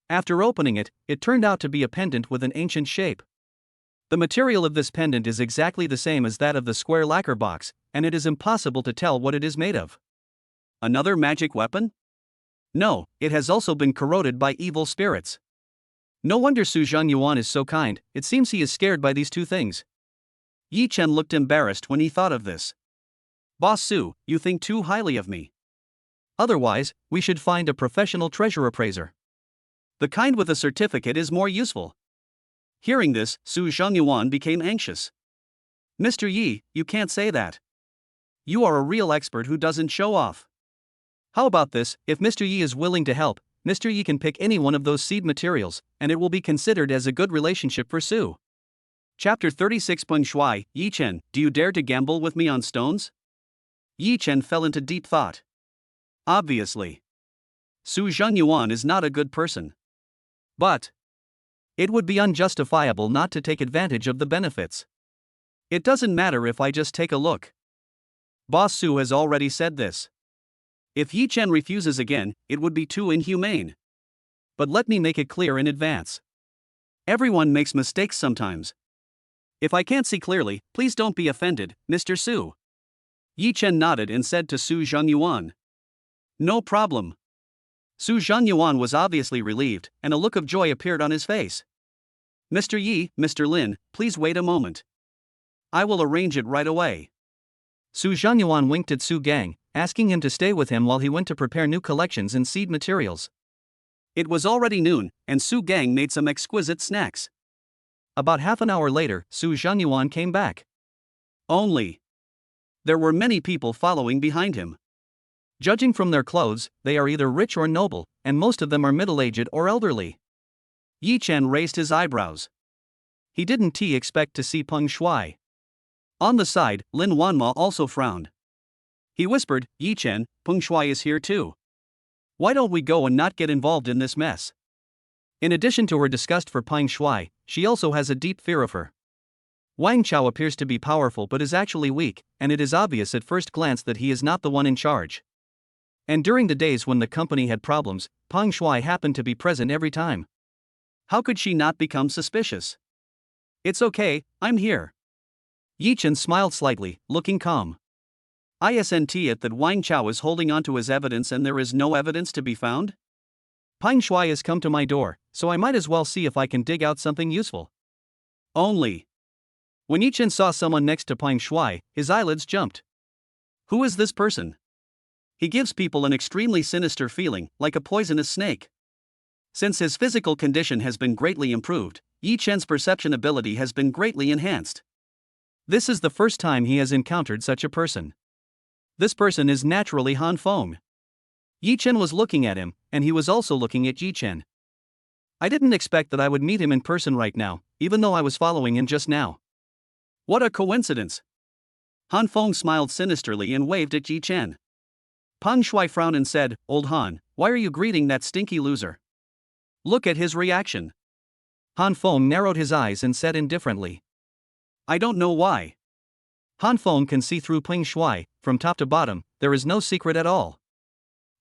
After opening it, it turned out to be a pendant with an ancient shape. The material of this pendant is exactly the same as that of the square lacquer box, and it is impossible to tell what it is made of. Another magic weapon? No, it has also been corroded by evil spirits. No wonder Su Zhengyuan is so kind, it seems he is scared by these two things. Yi Chen looked embarrassed when he thought of this. "Boss Su, you think too highly of me. Otherwise, we should find a professional treasure appraiser. The kind with a certificate is more useful." Hearing this, Su Zhengyuan became anxious. "Mr. Yi, you can't say that. You are a real expert who doesn't show off. How about this, if Mr. Yi is willing to help, Mr. Yi can pick any one of those seed materials, and it will be considered as a good relationship for Su." Chapter 36. Peng Shuai, Yi Chen, do you dare to gamble with me on stones? Yi Chen fell into deep thought. Obviously, Su Zhengyuan is not a good person. But it would be unjustifiable not to take advantage of the benefits. It doesn't matter if I just take a look. Boss Su has already said this. If Yi Chen refuses again, it would be too inhumane. But let me make it clear in advance. Everyone makes mistakes sometimes. If I can't see clearly, please don't be offended, Mr. Su. Yi Chen nodded and said to Su Zhengyuan. "No problem." Su Zhengyuan was obviously relieved, and a look of joy appeared on his face. "Mr. Yi, Mr. Lin, please wait a moment. I will arrange it right away." Su Zhengyuan winked at Su Gang, asking him to stay with him while he went to prepare new collections in seed materials. It was already noon, and Su Gang made some exquisite snacks. About half an hour later, Su Zhengyuan came back. Only there were many people following behind him. Judging from their clothes, they are either rich or noble, and most of them are middle-aged or elderly. Yi Chen raised his eyebrows. He didn't expect to see Peng Shuai. On the side, Lin Wanma also frowned. He whispered, Yi Chen, Peng Shuai is here too. Why don't we go and not get involved in this mess? In addition to her disgust for Peng Shuai, she also has a deep fear of her. Wang Chao appears to be powerful but is actually weak, and it is obvious at first glance that he is not the one in charge. And during the days when the company had problems, Peng Shuai happened to be present every time. How could she not become suspicious? It's okay, I'm here. Yi Chen smiled slightly, looking calm. Isn't it that Wang Chao is holding onto his evidence and there is no evidence to be found? Peng Shuai has come to my door, so I might as well see if I can dig out something useful. Only. When Yi Chen saw someone next to Peng Shuai, his eyelids jumped. Who is this person? He gives people an extremely sinister feeling, like a poisonous snake. Since his physical condition has been greatly improved, Yi Chen's perception ability has been greatly enhanced. This is the first time he has encountered such a person. This person is naturally Han Feng. Yi Chen was looking at him, and he was also looking at Yi Chen. I didn't expect that I would meet him in person right now, even though I was following him just now. What a coincidence! Han Feng smiled sinisterly and waved at Yi Chen. Peng Shuai frowned and said, Old Han, why are you greeting that stinky loser? Look at his reaction. Han Feng narrowed his eyes and said indifferently. I don't know why. Han Feng can see through Peng Shuai, from top to bottom, there is no secret at all.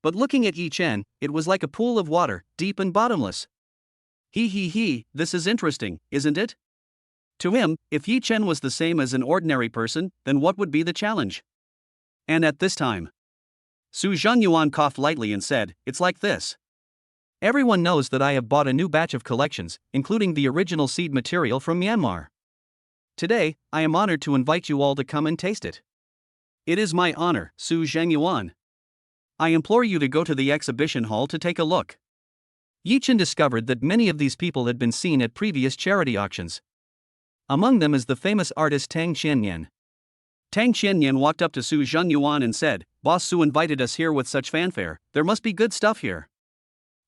But looking at Yi Chen, it was like a pool of water, deep and bottomless. He, this is interesting, isn't it? To him, if Yi Chen was the same as an ordinary person, then what would be the challenge? And at this time, Su Zhenyuan coughed lightly and said, It's like this. Everyone knows that I have bought a new batch of collections, including the original seed material from Myanmar. Today, I am honored to invite you all to come and taste it. It is my honor, Su Zhenyuan. I implore you to go to the exhibition hall to take a look. Yi Chen discovered that many of these people had been seen at previous charity auctions. Among them is the famous artist Tang Qianyan. Tang Qianyan walked up to Su Zhenyuan and said, Boss Su invited us here with such fanfare, there must be good stuff here.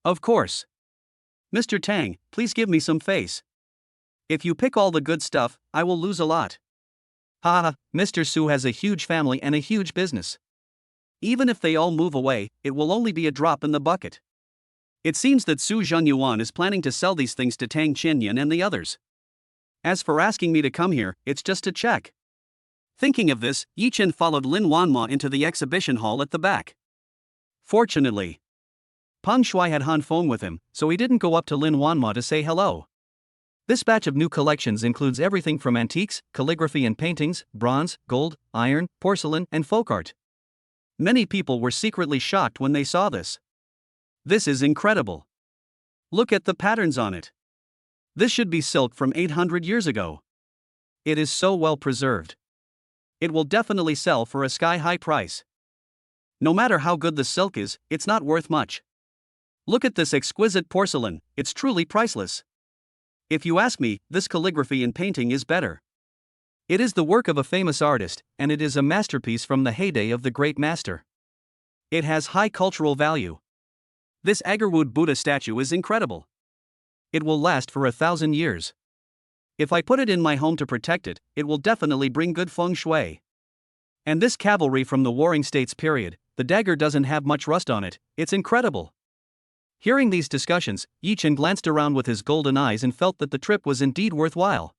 Of course. Mr. Tang, please give me some face. If you pick all the good stuff, I will lose a lot. Haha, Mr. Su has a huge family and a huge business. Even if they all move away, it will only be a drop in the bucket. It seems that Su Zhenyuan is planning to sell these things to Tang Qianyan and the others. As for asking me to come here, it's just to check. Thinking of this, Yi Chen followed Lin Wanma into the exhibition hall at the back. Fortunately, Peng Shuai had Han Feng with him, so he didn't go up to Lin Wanma to say hello. This batch of new collections includes everything from antiques, calligraphy and paintings, bronze, gold, iron, porcelain, and folk art. Many people were secretly shocked when they saw this. This is incredible. Look at the patterns on it. This should be silk from 800 years ago. It is so well preserved. It will definitely sell for a sky-high price. No matter how good the silk is, it's not worth much. Look at this exquisite porcelain, it's truly priceless. If you ask me, this calligraphy and painting is better. It is the work of a famous artist, and it is a masterpiece from the heyday of the great master. It has high cultural value. This Agarwood Buddha statue is incredible. It will last for 1,000 years. If I put it in my home to protect it, it will definitely bring good feng shui. And this cavalry from the Warring States period, the dagger doesn't have much rust on it, it's incredible. Hearing these discussions, Yi Chen glanced around with his golden eyes and felt that the trip was indeed worthwhile.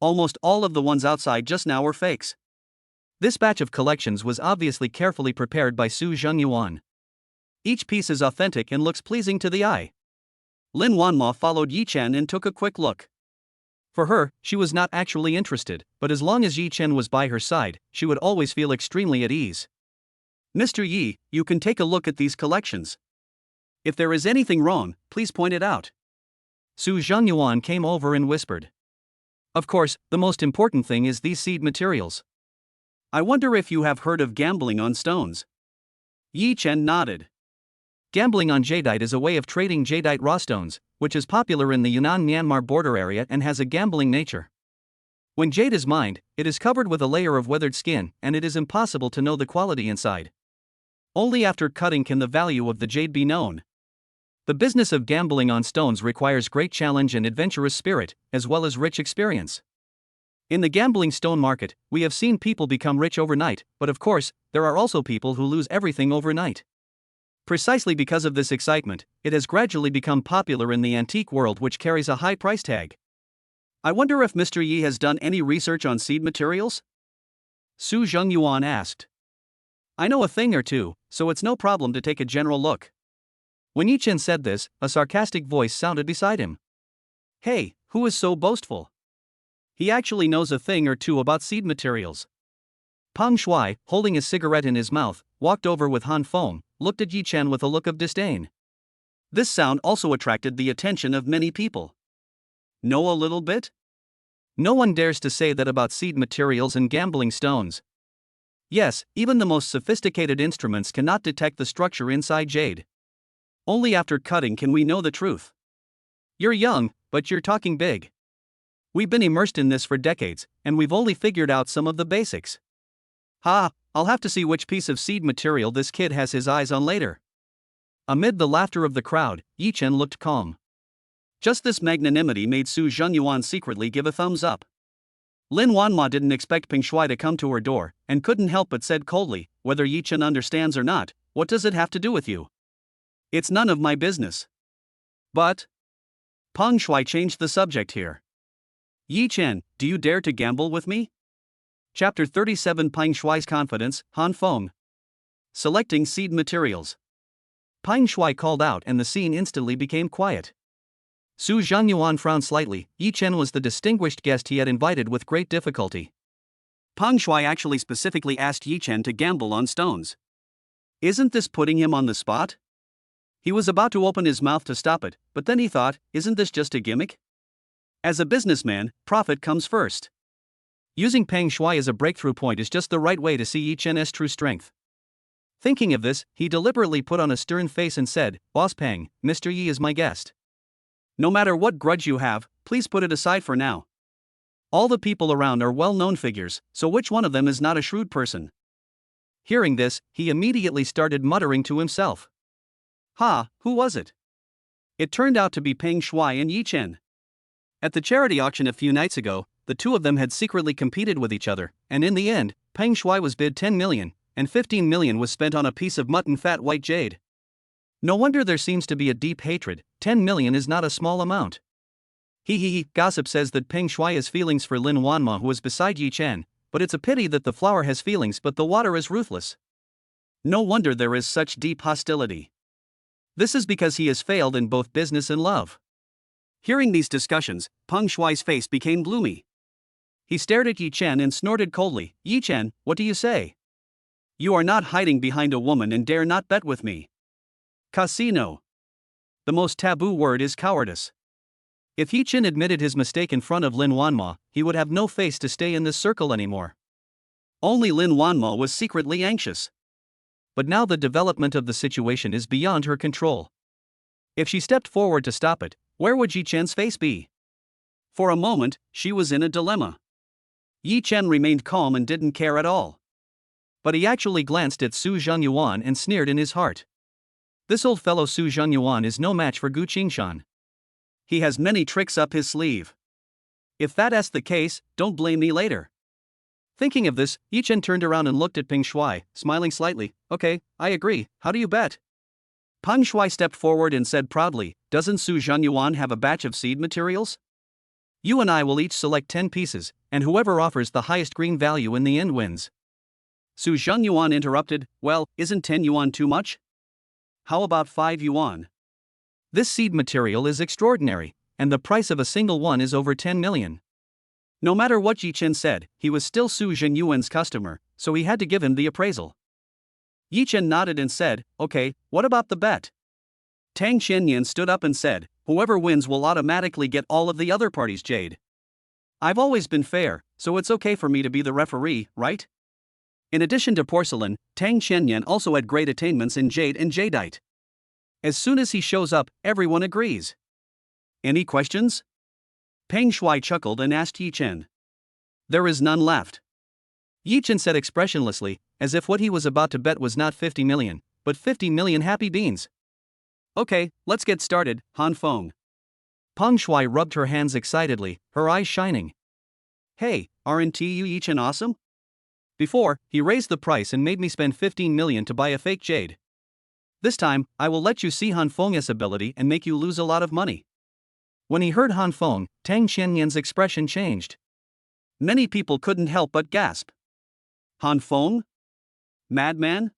Almost all of the ones outside just now were fakes. This batch of collections was obviously carefully prepared by Su Zhenyuan. Each piece is authentic and looks pleasing to the eye. Lin Wanma followed Yi Chen and took a quick look. For her, she was not actually interested, but as long as Yi Chen was by her side, she would always feel extremely at ease. Mr. Yi, you can take a look at these collections. If there is anything wrong, please point it out. Su Zhenyuan came over and whispered. Of course, the most important thing is these seed materials. I wonder if you have heard of gambling on stones. Yi Chen nodded. Gambling on jadeite is a way of trading jadeite raw stones, which is popular in the Yunnan-Myanmar border area and has a gambling nature. When jade is mined, it is covered with a layer of weathered skin, and it is impossible to know the quality inside. Only after cutting can the value of the jade be known. The business of gambling on stones requires great challenge and adventurous spirit, as well as rich experience. In the gambling stone market, we have seen people become rich overnight, but of course, there are also people who lose everything overnight. Precisely because of this excitement, it has gradually become popular in the antique world, which carries a high price tag. I wonder if Mr. Yi has done any research on seed materials? Su Zhengyuan asked. I know a thing or two, so it's no problem to take a general look. When Yi Chen said this, a sarcastic voice sounded beside him. Hey, who is so boastful? He actually knows a thing or two about seed materials. Peng Shuai, holding a cigarette in his mouth, walked over with Han Feng, looked at Yi Chen with a look of disdain. This sound also attracted the attention of many people. Know a little bit? No one dares to say that about seed materials and gambling stones. Yes, even the most sophisticated instruments cannot detect the structure inside jade. Only after cutting can we know the truth. You're young, but you're talking big. We've been immersed in this for decades, and we've only figured out some of the basics. I'll have to see which piece of seed material this kid has his eyes on later. Amid the laughter of the crowd, Yi Chen looked calm. Just this magnanimity made Su Zhengyuan secretly give a thumbs up. Lin Wanma didn't expect Peng Shuai to come to her door, and couldn't help but said coldly, whether Yi Chen understands or not, what does it have to do with you? It's none of my business. But Peng Shuai changed the subject here. Yi Chen, do you dare to gamble with me? Chapter 37 Peng Shuai's Confidence, Han Feng. Selecting seed materials. Peng Shuai called out and the scene instantly became quiet. Su Zhengyuan frowned slightly. Yi Chen was the distinguished guest he had invited with great difficulty. Peng Shuai actually specifically asked Yi Chen to gamble on stones. Isn't this putting him on the spot? He was about to open his mouth to stop it, but then he thought, isn't this just a gimmick? As a businessman, profit comes first. Using Peng Shuai as a breakthrough point is just the right way to see Yi Chen's true strength. Thinking of this, he deliberately put on a stern face and said, Boss Peng, Mr. Yi is my guest. No matter what grudge you have, please put it aside for now. All the people around are well-known figures, so which one of them is not a shrewd person? Hearing this, he immediately started muttering to himself. Who was it? It turned out to be Peng Shuai and Yi Chen. At the charity auction a few nights ago, the two of them had secretly competed with each other, and in the end, Peng Shuai was bid 10 million, and 15 million was spent on a piece of mutton fat white jade. No wonder there seems to be a deep hatred. 10 million is not a small amount. Gossip says that Peng Shuai has feelings for Lin Wanma, who is beside Yi Chen, but it's a pity that the flower has feelings but the water is ruthless. No wonder there is such deep hostility. This is because he has failed in both business and love. Hearing these discussions, Peng Shuai's face became gloomy. He stared at Yi Chen and snorted coldly. Yi Chen, what do you say? You are not hiding behind a woman and dare not bet with me. Casino. The most taboo word is cowardice. If Yi Chen admitted his mistake in front of Lin Wanma, he would have no face to stay in this circle anymore. Only Lin Wanma was secretly anxious. But now the development of the situation is beyond her control. If she stepped forward to stop it, where would Yi Chen's face be? For a moment, she was in a dilemma. Yi Chen remained calm and didn't care at all. But he actually glanced at Su Zhengyuan and sneered in his heart. This old fellow Su Zhengyuan is no match for Gu Qingshan. He has many tricks up his sleeve. If that's the case, don't blame me later. Thinking of this, Yi Chen turned around and looked at Peng Shuai, smiling slightly. Okay, I agree, how do you bet? Peng Shuai stepped forward and said proudly, doesn't Su Zhengyuan have a batch of seed materials? You and I will each select 10 pieces, and whoever offers the highest green value in the end wins. Su Zhengyuan interrupted, well, isn't 10 yuan too much? How about 5 yuan? This seed material is extraordinary, and the price of a single one is over 10 million. No matter what Yi Chen said, he was still Su Zhengyuan's customer, so he had to give him the appraisal. Yi Chen nodded and said, okay, what about the bet? Tang Qianyan stood up and said, whoever wins will automatically get all of the other party's jade. I've always been fair, so it's okay for me to be the referee, right? In addition to porcelain, Tang Qianyan also had great attainments in jade and jadeite. As soon as he shows up, everyone agrees. Any questions? Peng Shuai chuckled and asked Yi Chen. There is none left. Yi Chen said expressionlessly, as if what he was about to bet was not 50 million, but 50 million happy beans. Okay, let's get started, Han Feng. Peng Shuai rubbed her hands excitedly, her eyes shining. Hey, aren't you each an awesome? Before, he raised the price and made me spend 15 million to buy a fake jade. This time, I will let you see Han Feng's ability and make you lose a lot of money. When he heard Han Feng, Tang Qianyan's expression changed. Many people couldn't help but gasp. Han Feng? Madman?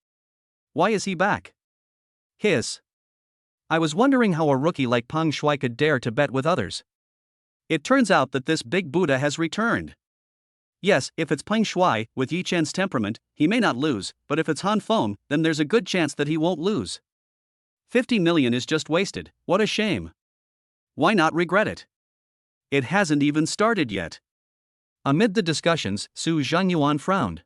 Why is he back? Hiss. I was wondering how a rookie like Peng Shuai could dare to bet with others. It turns out that this big Buddha has returned. Yes, if it's Peng Shuai, with Yi Chen's temperament, he may not lose, but if it's Han Feng, then there's a good chance that he won't lose. 50 million is just wasted, what a shame. Why not regret it? It hasn't even started yet. Amid the discussions, Su Zhenyuan frowned.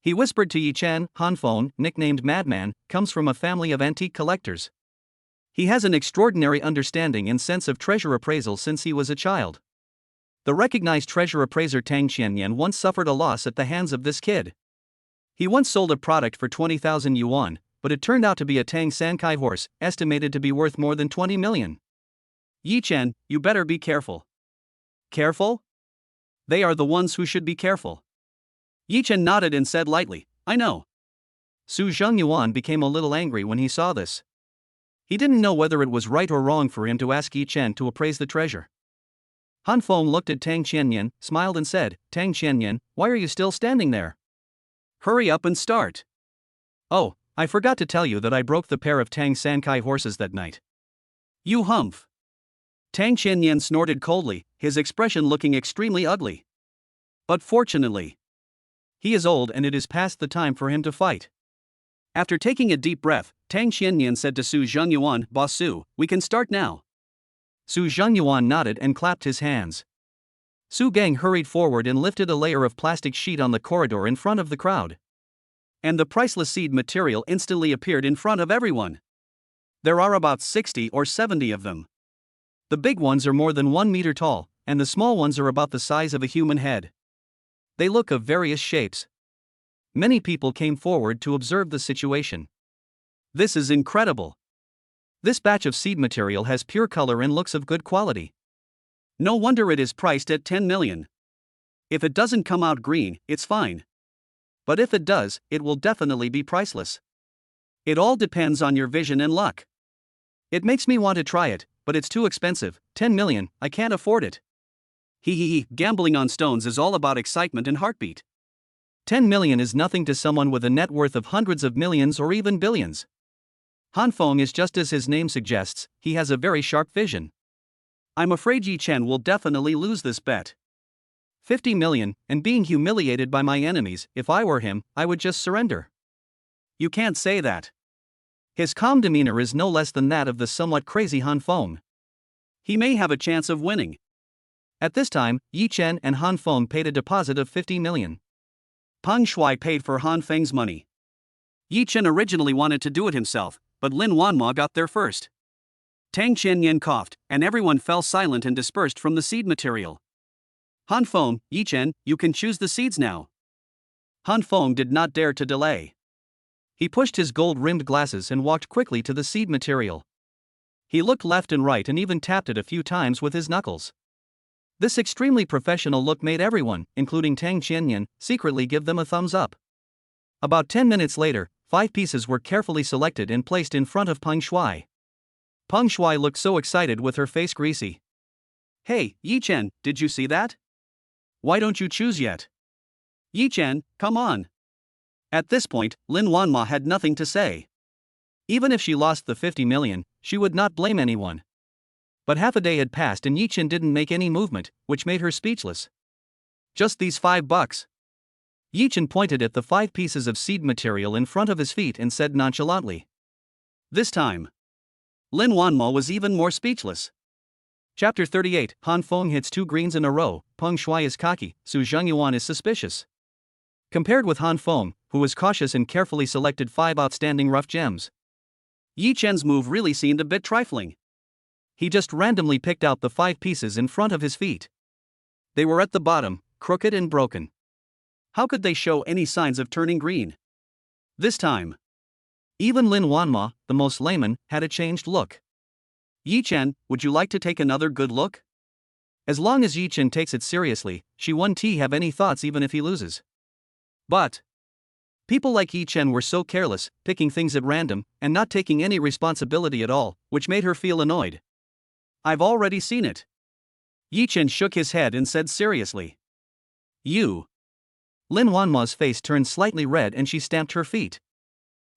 He whispered to Yi Chen, Han Feng, nicknamed Madman, comes from a family of antique collectors. He has an extraordinary understanding and sense of treasure appraisal since he was a child. The recognized treasure appraiser Tang Qianyan once suffered a loss at the hands of this kid. He once sold a product for 20,000 yuan, but it turned out to be a Tang Sankai horse, estimated to be worth more than 20 million. Yi Chen, you better be careful. Careful? They are the ones who should be careful. Yi Chen nodded and said lightly, I know. Su Zhenyuan became a little angry when he saw this. He didn't know whether it was right or wrong for him to ask Yi Chen to appraise the treasure. Han Feng looked at Tang Qianyan, smiled and said, Tang Qianyan, why are you still standing there? Hurry up and start. Oh, I forgot to tell you that I broke the pair of Tang Sankai horses that night. You humph. Tang Qianyan snorted coldly, his expression looking extremely ugly. But fortunately, he is old and it is past the time for him to fight. After taking a deep breath, Tang Qianyan said to Su Zhenyuan, Boss Su, we can start now. Su Zhenyuan nodded and clapped his hands. Su Gang hurried forward and lifted a layer of plastic sheet on the corridor in front of the crowd. And the priceless seed material instantly appeared in front of everyone. There are about 60 or 70 of them. The big ones are more than 1 meter tall, and the small ones are about the size of a human head. They look of various shapes. Many people came forward to observe the situation. This is incredible. This batch of seed material has pure color and looks of good quality. No wonder it is priced at 10 million. If it doesn't come out green, it's fine. But if it does, it will definitely be priceless. It all depends on your vision and luck. It makes me want to try it, but it's too expensive, 10 million, I can't afford it. Gambling on stones is all about excitement and heartbeat. 10 million is nothing to someone with a net worth of hundreds of millions or even billions. Han Feng is just as his name suggests, he has a very sharp vision. I'm afraid Yi Chen will definitely lose this bet. 50 million, and being humiliated by my enemies, if I were him, I would just surrender. You can't say that. His calm demeanor is no less than that of the somewhat crazy Han Feng. He may have a chance of winning. At this time, Yi Chen and Han Feng paid a deposit of 50 million. Peng Shuai paid for Han Feng's money. Yi Chen originally wanted to do it himself, but Lin Wanma got there first. Tang Qianyan coughed, and everyone fell silent and dispersed from the seed material. Han Feng, Yi Chen, you can choose the seeds now. Han Feng did not dare to delay. He pushed his gold-rimmed glasses and walked quickly to the seed material. He looked left and right and even tapped it a few times with his knuckles. This extremely professional look made everyone, including Tang Qianyan, secretly give them a thumbs up. About 10 minutes later, 5 pieces were carefully selected and placed in front of Peng Shuai. Peng Shuai looked so excited with her face greasy. Hey, Yi Chen, did you see that? Why don't you choose yet? Yi Chen, come on. At this point, Lin Wanma had nothing to say. Even if she lost the 50 million, she would not blame anyone. But half a day had passed and Yi Chen didn't make any movement, which made her speechless. Just these $5. Yi Chen pointed at the 5 pieces of seed material in front of his feet and said nonchalantly. This time, Lin Wanma was even more speechless. Chapter 38, Han Feng hits 2 greens in a row, Peng Shuai is cocky, Su Zhenyuan is suspicious. Compared with Han Feng, who was cautious and carefully selected 5 outstanding rough gems, Yi Chen's move really seemed a bit trifling. He just randomly picked out the 5 pieces in front of his feet. They were at the bottom, crooked and broken. How could they show any signs of turning green? This time, Even Lin Wanma, the most layman, had a changed look. Yi Chen, would you like to take another good look? As long as Yi Chen takes it seriously, she won't have any thoughts even if he loses. But people like Yi Chen were so careless, picking things at random, and not taking any responsibility at all, which made her feel annoyed. I've already seen it. Yi Chen shook his head and said seriously. You. Lin Wanma's face turned slightly red and she stamped her feet.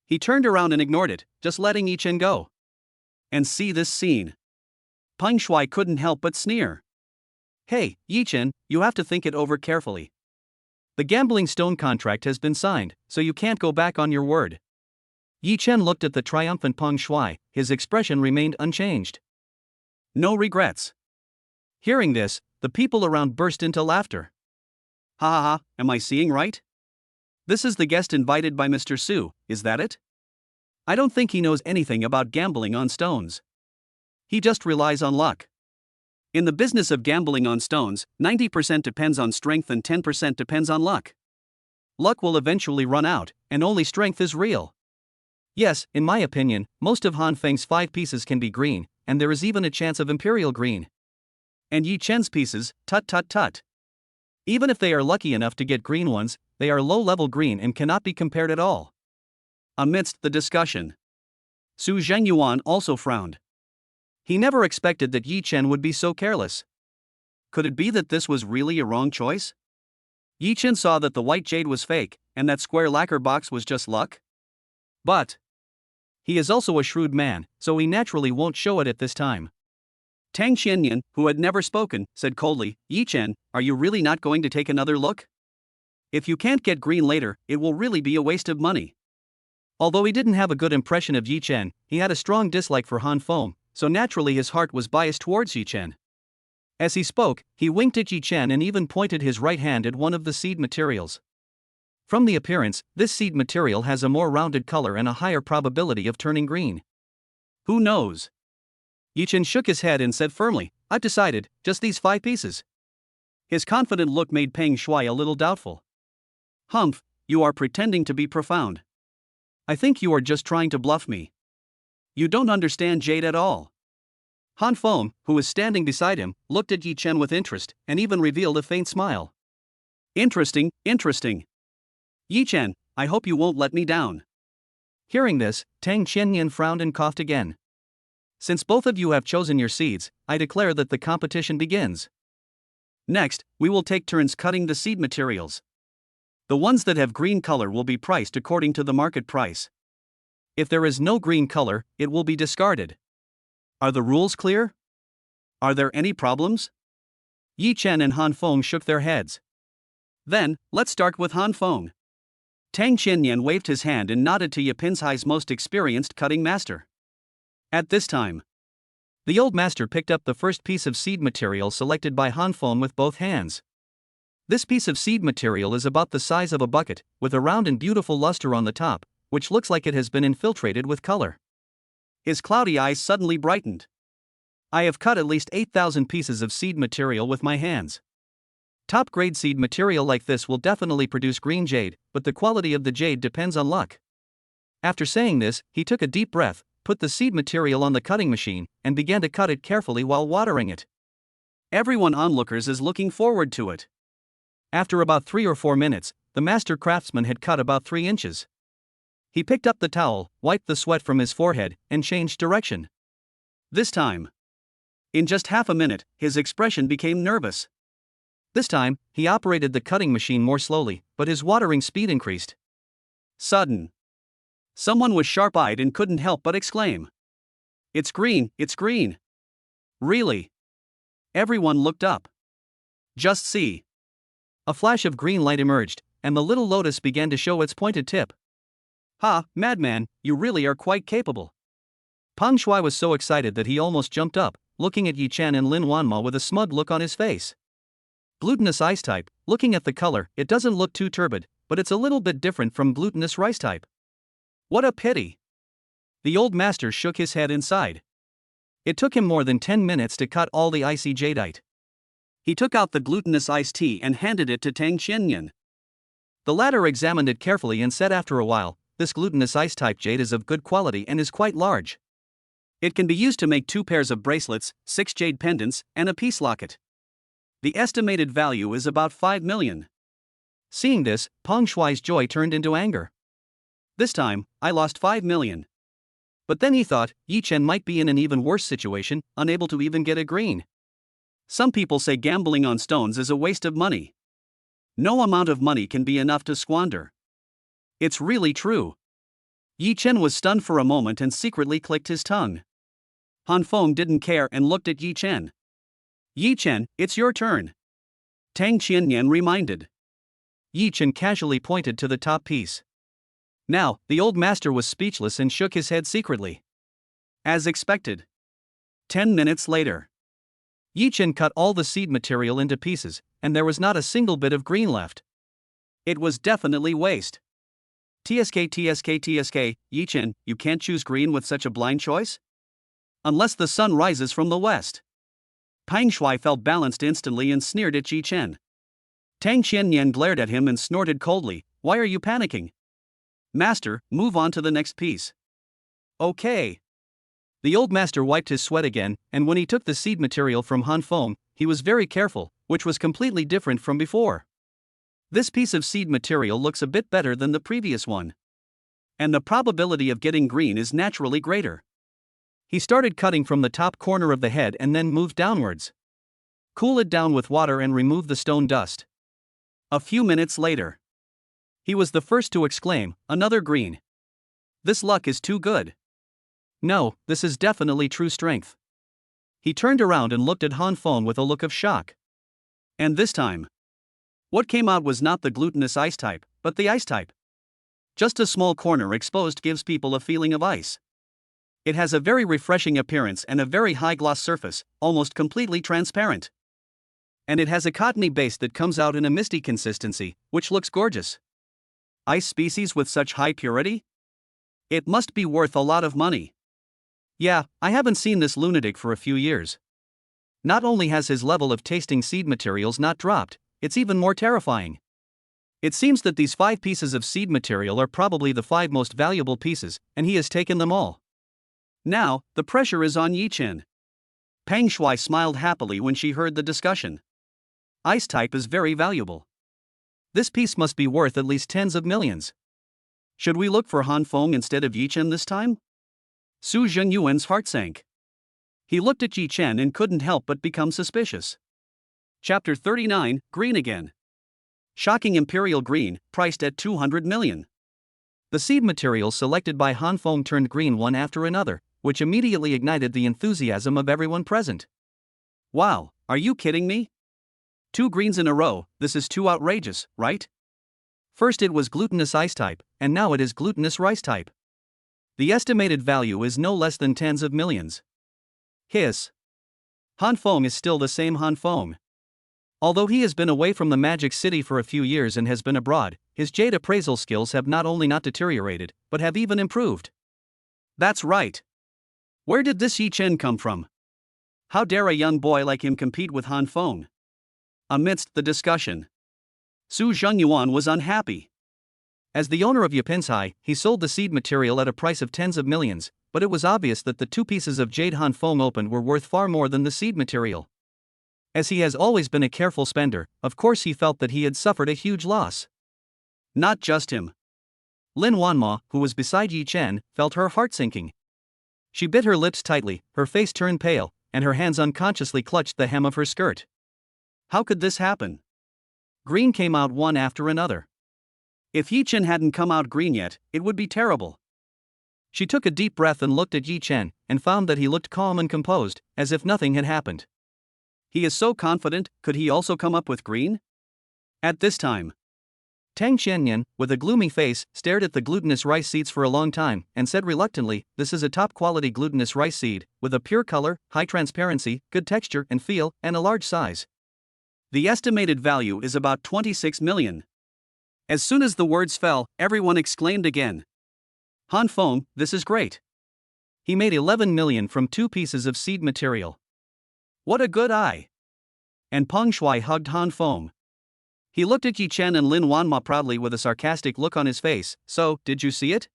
He turned around and ignored it, just letting Yi Chen go. And see this scene. Peng Shuai couldn't help but sneer. Hey, Yi Chen, you have to think it over carefully. The gambling stone contract has been signed, so you can't go back on your word. Yi Chen looked at the triumphant Peng Shuai, his expression remained unchanged. No regrets. Hearing this, the people around burst into laughter. Ha ha ha, am I seeing right? This is the guest invited by Mr. Su, is that it? I don't think he knows anything about gambling on stones. He just relies on luck. In the business of gambling on stones, 90% depends on strength and 10% depends on luck. Luck will eventually run out, and only strength is real. Yes, in my opinion, most of Han Feng's 5 pieces can be green, and there is even a chance of imperial green. And Yi Chen's pieces, tut tut tut. Even if they are lucky enough to get green ones, they are low-level green and cannot be compared at all. Amidst the discussion, Su Zhengyuan also frowned. He never expected that Yi Chen would be so careless. Could it be that this was really a wrong choice? Yi Chen saw that the white jade was fake, and that square lacquer box was just luck. But he is also a shrewd man, so he naturally won't show it at this time. Tang Qianyan, who had never spoken, said coldly, Yi Chen, are you really not going to take another look? If you can't get green later, it will really be a waste of money. Although he didn't have a good impression of Yi Chen, he had a strong dislike for Han Feng, so naturally his heart was biased towards Yi Chen. As he spoke, he winked at Yi Chen and even pointed his right hand at one of the seed materials. From the appearance, this seed material has a more rounded color and a higher probability of turning green. Who knows? Yi Chen shook his head and said firmly, I've decided, just these 5 pieces. His confident look made Peng Shuai a little doubtful. Humph, you are pretending to be profound. I think you are just trying to bluff me. You don't understand jade at all. Han Feng, who was standing beside him, looked at Yi Chen with interest, and even revealed a faint smile. Interesting, interesting. Yi Chen, I hope you won't let me down. Hearing this, Tang Qianyan frowned and coughed again. Since both of you have chosen your seeds, I declare that the competition begins. Next, we will take turns cutting the seed materials. The ones that have green color will be priced according to the market price. If there is no green color, it will be discarded. Are the rules clear? Are there any problems? Yi Chen and Han Feng shook their heads. Then, let's start with Han Feng. Tang Qianyan waved his hand and nodded to Yi Pinzhai's most experienced cutting master. At this time, the old master picked up the first piece of seed material selected by Han Feng with both hands. This piece of seed material is about the size of a bucket, with a round and beautiful luster on the top, which looks like it has been infiltrated with color. His cloudy eyes suddenly brightened. I have cut at least 8,000 pieces of seed material with my hands. Top-grade seed material like this will definitely produce green jade, but the quality of the jade depends on luck. After saying this, he took a deep breath, put the seed material on the cutting machine, and began to cut it carefully while watering it. Everyone onlookers is looking forward to it. After about 3 or 4 minutes, the master craftsman had cut about 3 inches. He picked up the towel, wiped the sweat from his forehead, and changed direction. This time, in just half a minute, his expression became nervous. This time, he operated the cutting machine more slowly, but his watering speed increased. Sudden. Someone was sharp-eyed and couldn't help but exclaim. It's green, it's green. Really? Everyone looked up. Just see. A flash of green light emerged, and the little lotus began to show its pointed tip. Ha, madman, you really are quite capable. Peng Shuai was so excited that he almost jumped up, looking at Yi Chen and Lin Wanma with a smug look on his face. Glutinous ice type, looking at the color, it doesn't look too turbid, but it's a little bit different from glutinous rice type. What a pity. The old master shook his head and sighed. It took him more than 10 minutes to cut all the icy jadeite. He took out the glutinous iced tea and handed it to Tang Qianyan. The latter examined it carefully and said after a while, this glutinous ice-type jade is of good quality and is quite large. It can be used to make 2 pairs of bracelets, 6 jade pendants, and a peace locket. The estimated value is about 5 million. Seeing this, Peng Shuai's joy turned into anger. This time, I lost 5 million. But then he thought, Yi Chen might be in an even worse situation, unable to even get a green. Some people say gambling on stones is a waste of money. No amount of money can be enough to squander. It's really true. Yi Chen was stunned for a moment and secretly clicked his tongue. Han Feng didn't care and looked at Yi Chen. Yi Chen, it's your turn. Tang Qianyan reminded. Yi Chen casually pointed to the top piece. Now, the old master was speechless and shook his head secretly. As expected. 10 minutes later. Yi Chen cut all the seed material into pieces, and there was not a single bit of green left. It was definitely waste. TSK, Yi Chen, you can't choose green with such a blind choice? Unless the sun rises from the west. Peng Shuai felt balanced instantly and sneered at Yi Chen. Tang Qianyan glared at him and snorted coldly, why are you panicking? Master, move on to the next piece. Okay. The old master wiped his sweat again, and when he took the seed material from Han Feng, he was very careful, which was completely different from before. This piece of seed material looks a bit better than the previous one. And the probability of getting green is naturally greater. He started cutting from the top corner of the head and then moved downwards. Cool it down with water and remove the stone dust. A few minutes later. He was the first to exclaim, another green. This luck is too good. No, this is definitely true strength. He turned around and looked at Han Feng with a look of shock. And this time, what came out was not the glutinous ice type, but the ice type. Just a small corner exposed gives people a feeling of ice. It has a very refreshing appearance and a very high gloss surface, almost completely transparent. And it has a cottony base that comes out in a misty consistency, which looks gorgeous. Ice species with such high purity? It must be worth a lot of money. Yeah, I haven't seen this lunatic for a few years. Not only has his level of tasting seed materials not dropped, it's even more terrifying. It seems that these 5 pieces of seed material are probably the 5 most valuable pieces, and he has taken them all. Now, the pressure is on Yi Chen. Peng Shuai smiled happily when she heard the discussion. Ice type is very valuable. This piece must be worth at least tens of millions. Should we look for Han Feng instead of Yi Chen this time? Su Zhengyuan's heart sank. He looked at Yi Chen and couldn't help but become suspicious. Chapter 39, Green Again. Shocking Imperial Green, priced at 200 million. The seed materials selected by Han Feng turned green one after another, which immediately ignited the enthusiasm of everyone present. Wow, are you kidding me? 2 greens in a row, this is too outrageous, right? First it was glutinous ice type, and now it is glutinous rice type. The estimated value is no less than tens of millions. Hiss. Han Feng is still the same Han Feng. Although he has been away from the Magic City for a few years and has been abroad, his jade appraisal skills have not only not deteriorated, but have even improved. That's right. Where did this Yi Chen come from? How dare a young boy like him compete with Han Feng? Amidst the discussion, Su Zhengyuan was unhappy. As the owner of Yipinsai, he sold the seed material at a price of tens of millions, but it was obvious that the 2 pieces of jade Han Feng opened were worth far more than the seed material. As he has always been a careful spender, of course he felt that he had suffered a huge loss. Not just him. Lin Wanma, who was beside Yi Chen, felt her heart sinking. She bit her lips tightly, her face turned pale, and her hands unconsciously clutched the hem of her skirt. How could this happen? Green came out one after another. If Yi Chen hadn't come out green yet, it would be terrible. She took a deep breath and looked at Yi Chen, and found that he looked calm and composed, as if nothing had happened. He is so confident, could he also come up with green? At this time, Tang Qianyan, with a gloomy face, stared at the glutinous rice seeds for a long time, and said reluctantly, this is a top-quality glutinous rice seed, with a pure color, high transparency, good texture and feel, and a large size. The estimated value is about 26 million. As soon as the words fell, everyone exclaimed again. Han Feng, this is great. He made 11 million from 2 pieces of seed material. What a good eye! And Peng Shuai hugged Han Feng. He looked at Yi Chen and Lin Wanma proudly with a sarcastic look on his face. So, did you see it?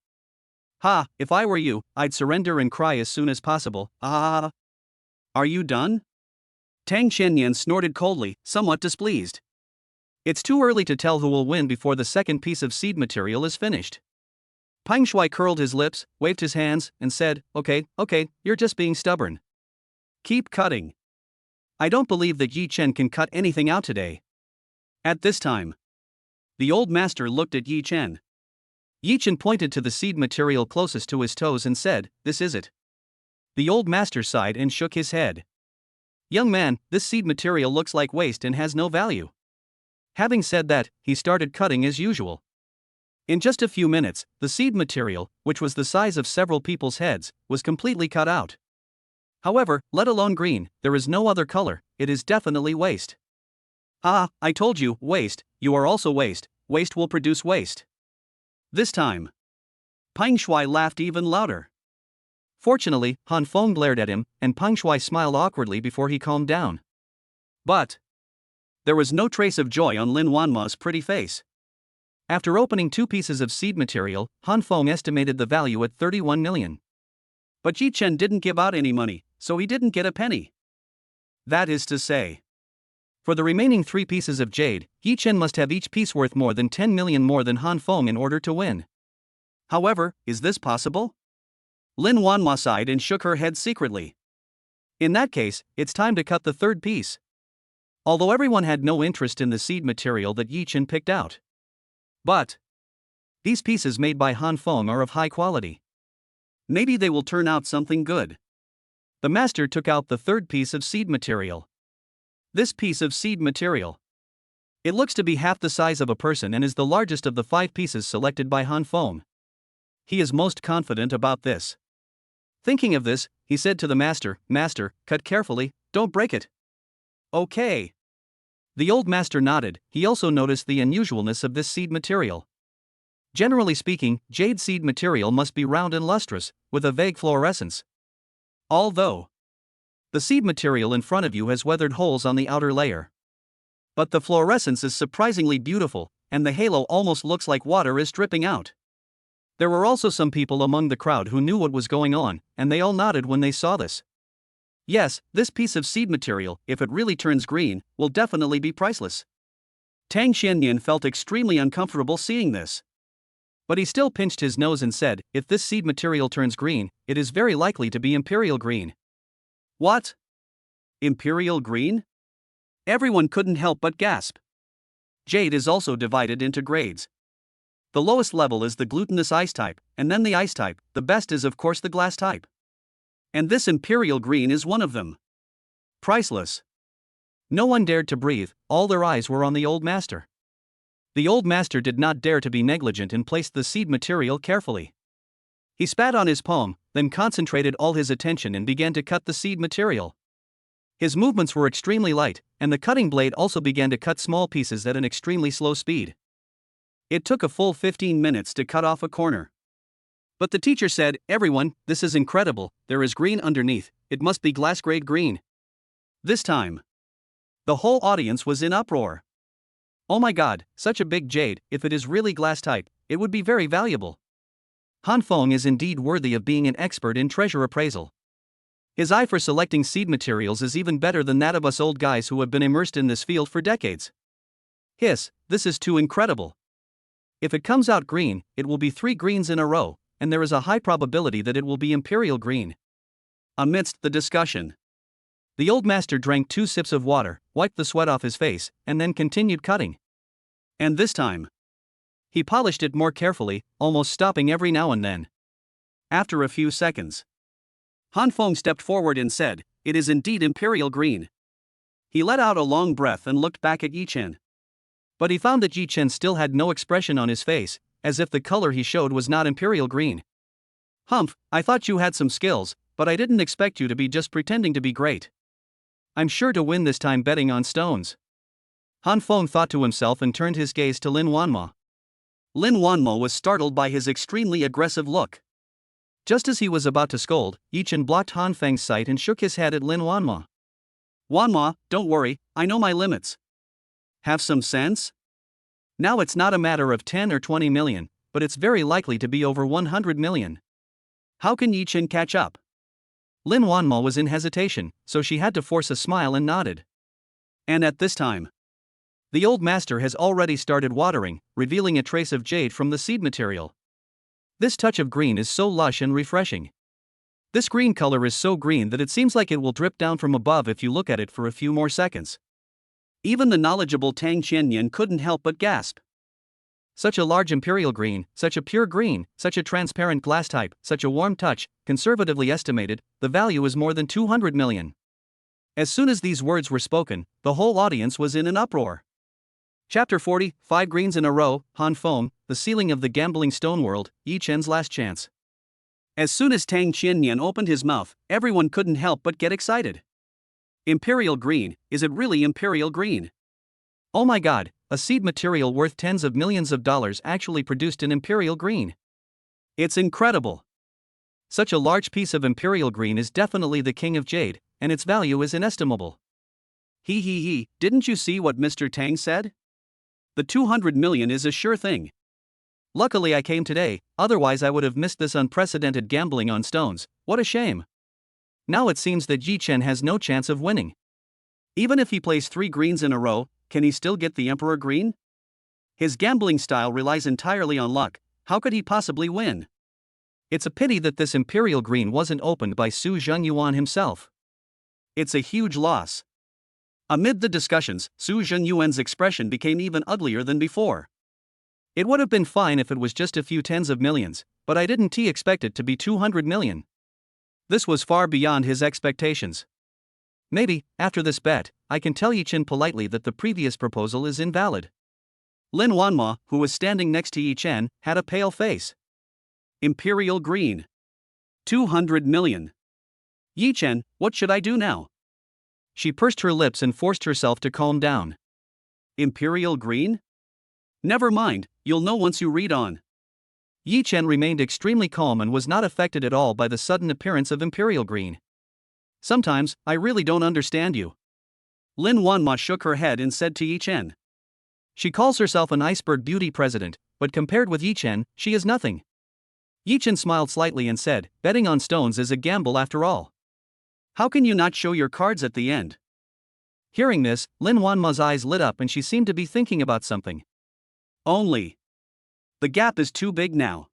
Ha, if I were you, I'd surrender and cry as soon as possible. Ah. Are you done? Tang Xianyan snorted coldly, somewhat displeased. It's too early to tell who will win before the second piece of seed material is finished. Pang Shui curled his lips, waved his hands, and said, Okay, you're just being stubborn. Keep cutting. I don't believe that Yi Chen can cut anything out today. At this time, the old master looked at Yi Chen. Yi Chen pointed to the seed material closest to his toes and said, This is it. The old master sighed and shook his head. Young man, this seed material looks like waste and has no value. Having said that, he started cutting as usual. In just a few minutes, the seed material, which was the size of several people's heads, was completely cut out. However, let alone green, there is no other color, it is definitely waste. Ah, I told you, waste, you are also waste, waste will produce waste. This time, Pang Shui laughed even louder. Fortunately, Han Feng glared at him, and Pang Shui smiled awkwardly before he calmed down. But there was no trace of joy on Lin Wanma's pretty face. After opening 2 pieces of seed material, Han Feng estimated the value at 31 million. But Yi Chen didn't give out any money, so he didn't get a penny. That is to say, for the remaining 3 pieces of jade, Yi Chen must have each piece worth more than 10 million more than Han Feng in order to win. However, is this possible? Lin Wanma sighed and shook her head secretly. In that case, it's time to cut the 3rd piece. Although everyone had no interest in the seed material that Yi Chen picked out. But these pieces made by Han Feng are of high quality. Maybe they will turn out something good. The master took out the 3rd piece of seed material. This piece of seed material. It looks to be half the size of a person and is the largest of the 5 pieces selected by Han Feng. He is most confident about this. Thinking of this, he said to the master, Master, cut carefully, don't break it. Okay. The old master nodded. He also noticed the unusualness of this seed material. Generally speaking, jade seed material must be round and lustrous, with a vague fluorescence. Although the seed material in front of you has weathered holes on the outer layer. But the fluorescence is surprisingly beautiful, and the halo almost looks like water is dripping out. There were also some people among the crowd who knew what was going on, and they all nodded when they saw this. Yes, this piece of seed material, if it really turns green, will definitely be priceless. Tang Xianyan felt extremely uncomfortable seeing this. But he still pinched his nose and said, If this seed material turns green, it is very likely to be imperial green. What? Imperial green? Everyone couldn't help but gasp. Jade is also divided into grades. The lowest level is the glutinous ice type, and then the ice type. The best is of course the glass type. And this imperial green is one of them. Priceless. No one dared to breathe, all their eyes were on the old master. The old master did not dare to be negligent and placed the seed material carefully. He spat on his palm, then concentrated all his attention and began to cut the seed material. His movements were extremely light, and the cutting blade also began to cut small pieces at an extremely slow speed. It took a full 15 minutes to cut off a corner. But the teacher said, Everyone, this is incredible, there is green underneath, it must be glass-grade green. This time, the whole audience was in uproar. Oh my god, such a big jade, if it is really glass type, it would be very valuable. Han Feng is indeed worthy of being an expert in treasure appraisal. His eye for selecting seed materials is even better than that of us old guys who have been immersed in this field for decades. Hiss, this is too incredible. If it comes out green, it will be 3 greens in a row, and there is a high probability that it will be imperial green. Amidst the discussion, the old master drank 2 sips of water, wiped the sweat off his face, and then continued cutting. And this time, he polished it more carefully, almost stopping every now and then. After a few seconds, Han Feng stepped forward and said, It is indeed imperial green. He let out a long breath and looked back at Yi Chen. But he found that Yi Chen still had no expression on his face, as if the color he showed was not imperial green. Humph, I thought you had some skills, but I didn't expect you to be just pretending to be great. I'm sure to win this time betting on stones. Han Feng thought to himself and turned his gaze to Lin Wanma. Lin Wanma was startled by his extremely aggressive look. Just as he was about to scold, Yi Chen blocked Han Feng's sight and shook his head at Lin Wanma. Wanma, don't worry, I know my limits. Have some sense? Now it's not a matter of 10 or 20 million, but it's very likely to be over 100 million. How can Yi Chen catch up? Lin Wanma was in hesitation, so she had to force a smile and nodded. And at this time, the old master has already started watering, revealing a trace of jade from the seed material. This touch of green is so lush and refreshing. This green color is so green that it seems like it will drip down from above if you look at it for a few more seconds. Even the knowledgeable Tang Qianyan couldn't help but gasp. Such a large imperial green, such a pure green, such a transparent glass type, such a warm touch, conservatively estimated, the value is more than 200 million. As soon as these words were spoken, the whole audience was in an uproar. Chapter 40, 5 Greens in a Row, Han Feng, the Ceiling of the Gambling Stone World, Yi Chen's Last Chance. As soon as Tang Qianyan opened his mouth, everyone couldn't help but get excited. Imperial green, is it really imperial green? Oh my god, a seed material worth tens of millions of dollars actually produced an imperial green. It's incredible. Such a large piece of imperial green is definitely the king of jade, and its value is inestimable. Didn't you see what Mr. Tang said? The 200 million is a sure thing. Luckily I came today, otherwise I would have missed this unprecedented gambling on stones. What a shame. Now it seems that Yi Chen has no chance of winning. Even if he plays 3 greens in a row, can he still get the Emperor green? His gambling style relies entirely on luck. How could he possibly win? It's a pity that this imperial green wasn't opened by Su Zhenyuan himself. It's a huge loss. Amid the discussions, Su Zhenyuan's expression became even uglier than before. It would have been fine if it was just a few tens of millions, but I didn't expect it to be 200 million. This was far beyond his expectations. Maybe, after this bet, I can tell Yi Chen politely that the previous proposal is invalid. Lin Wanma, who was standing next to Yi Chen, had a pale face. Imperial green. 200 million. Yi Chen, what should I do now? She pursed her lips and forced herself to calm down. Imperial green? Never mind, you'll know once you read on. Yi Chen remained extremely calm and was not affected at all by the sudden appearance of imperial green. Sometimes, I really don't understand you. Lin Wanma shook her head and said to Yi Chen. She calls herself an iceberg beauty president, but compared with Yi Chen, she is nothing. Yi Chen smiled slightly and said, betting on stones is a gamble after all. How can you not show your cards at the end? Hearing this, Lin Wanma's eyes lit up and she seemed to be thinking about something. Only. The gap is too big now.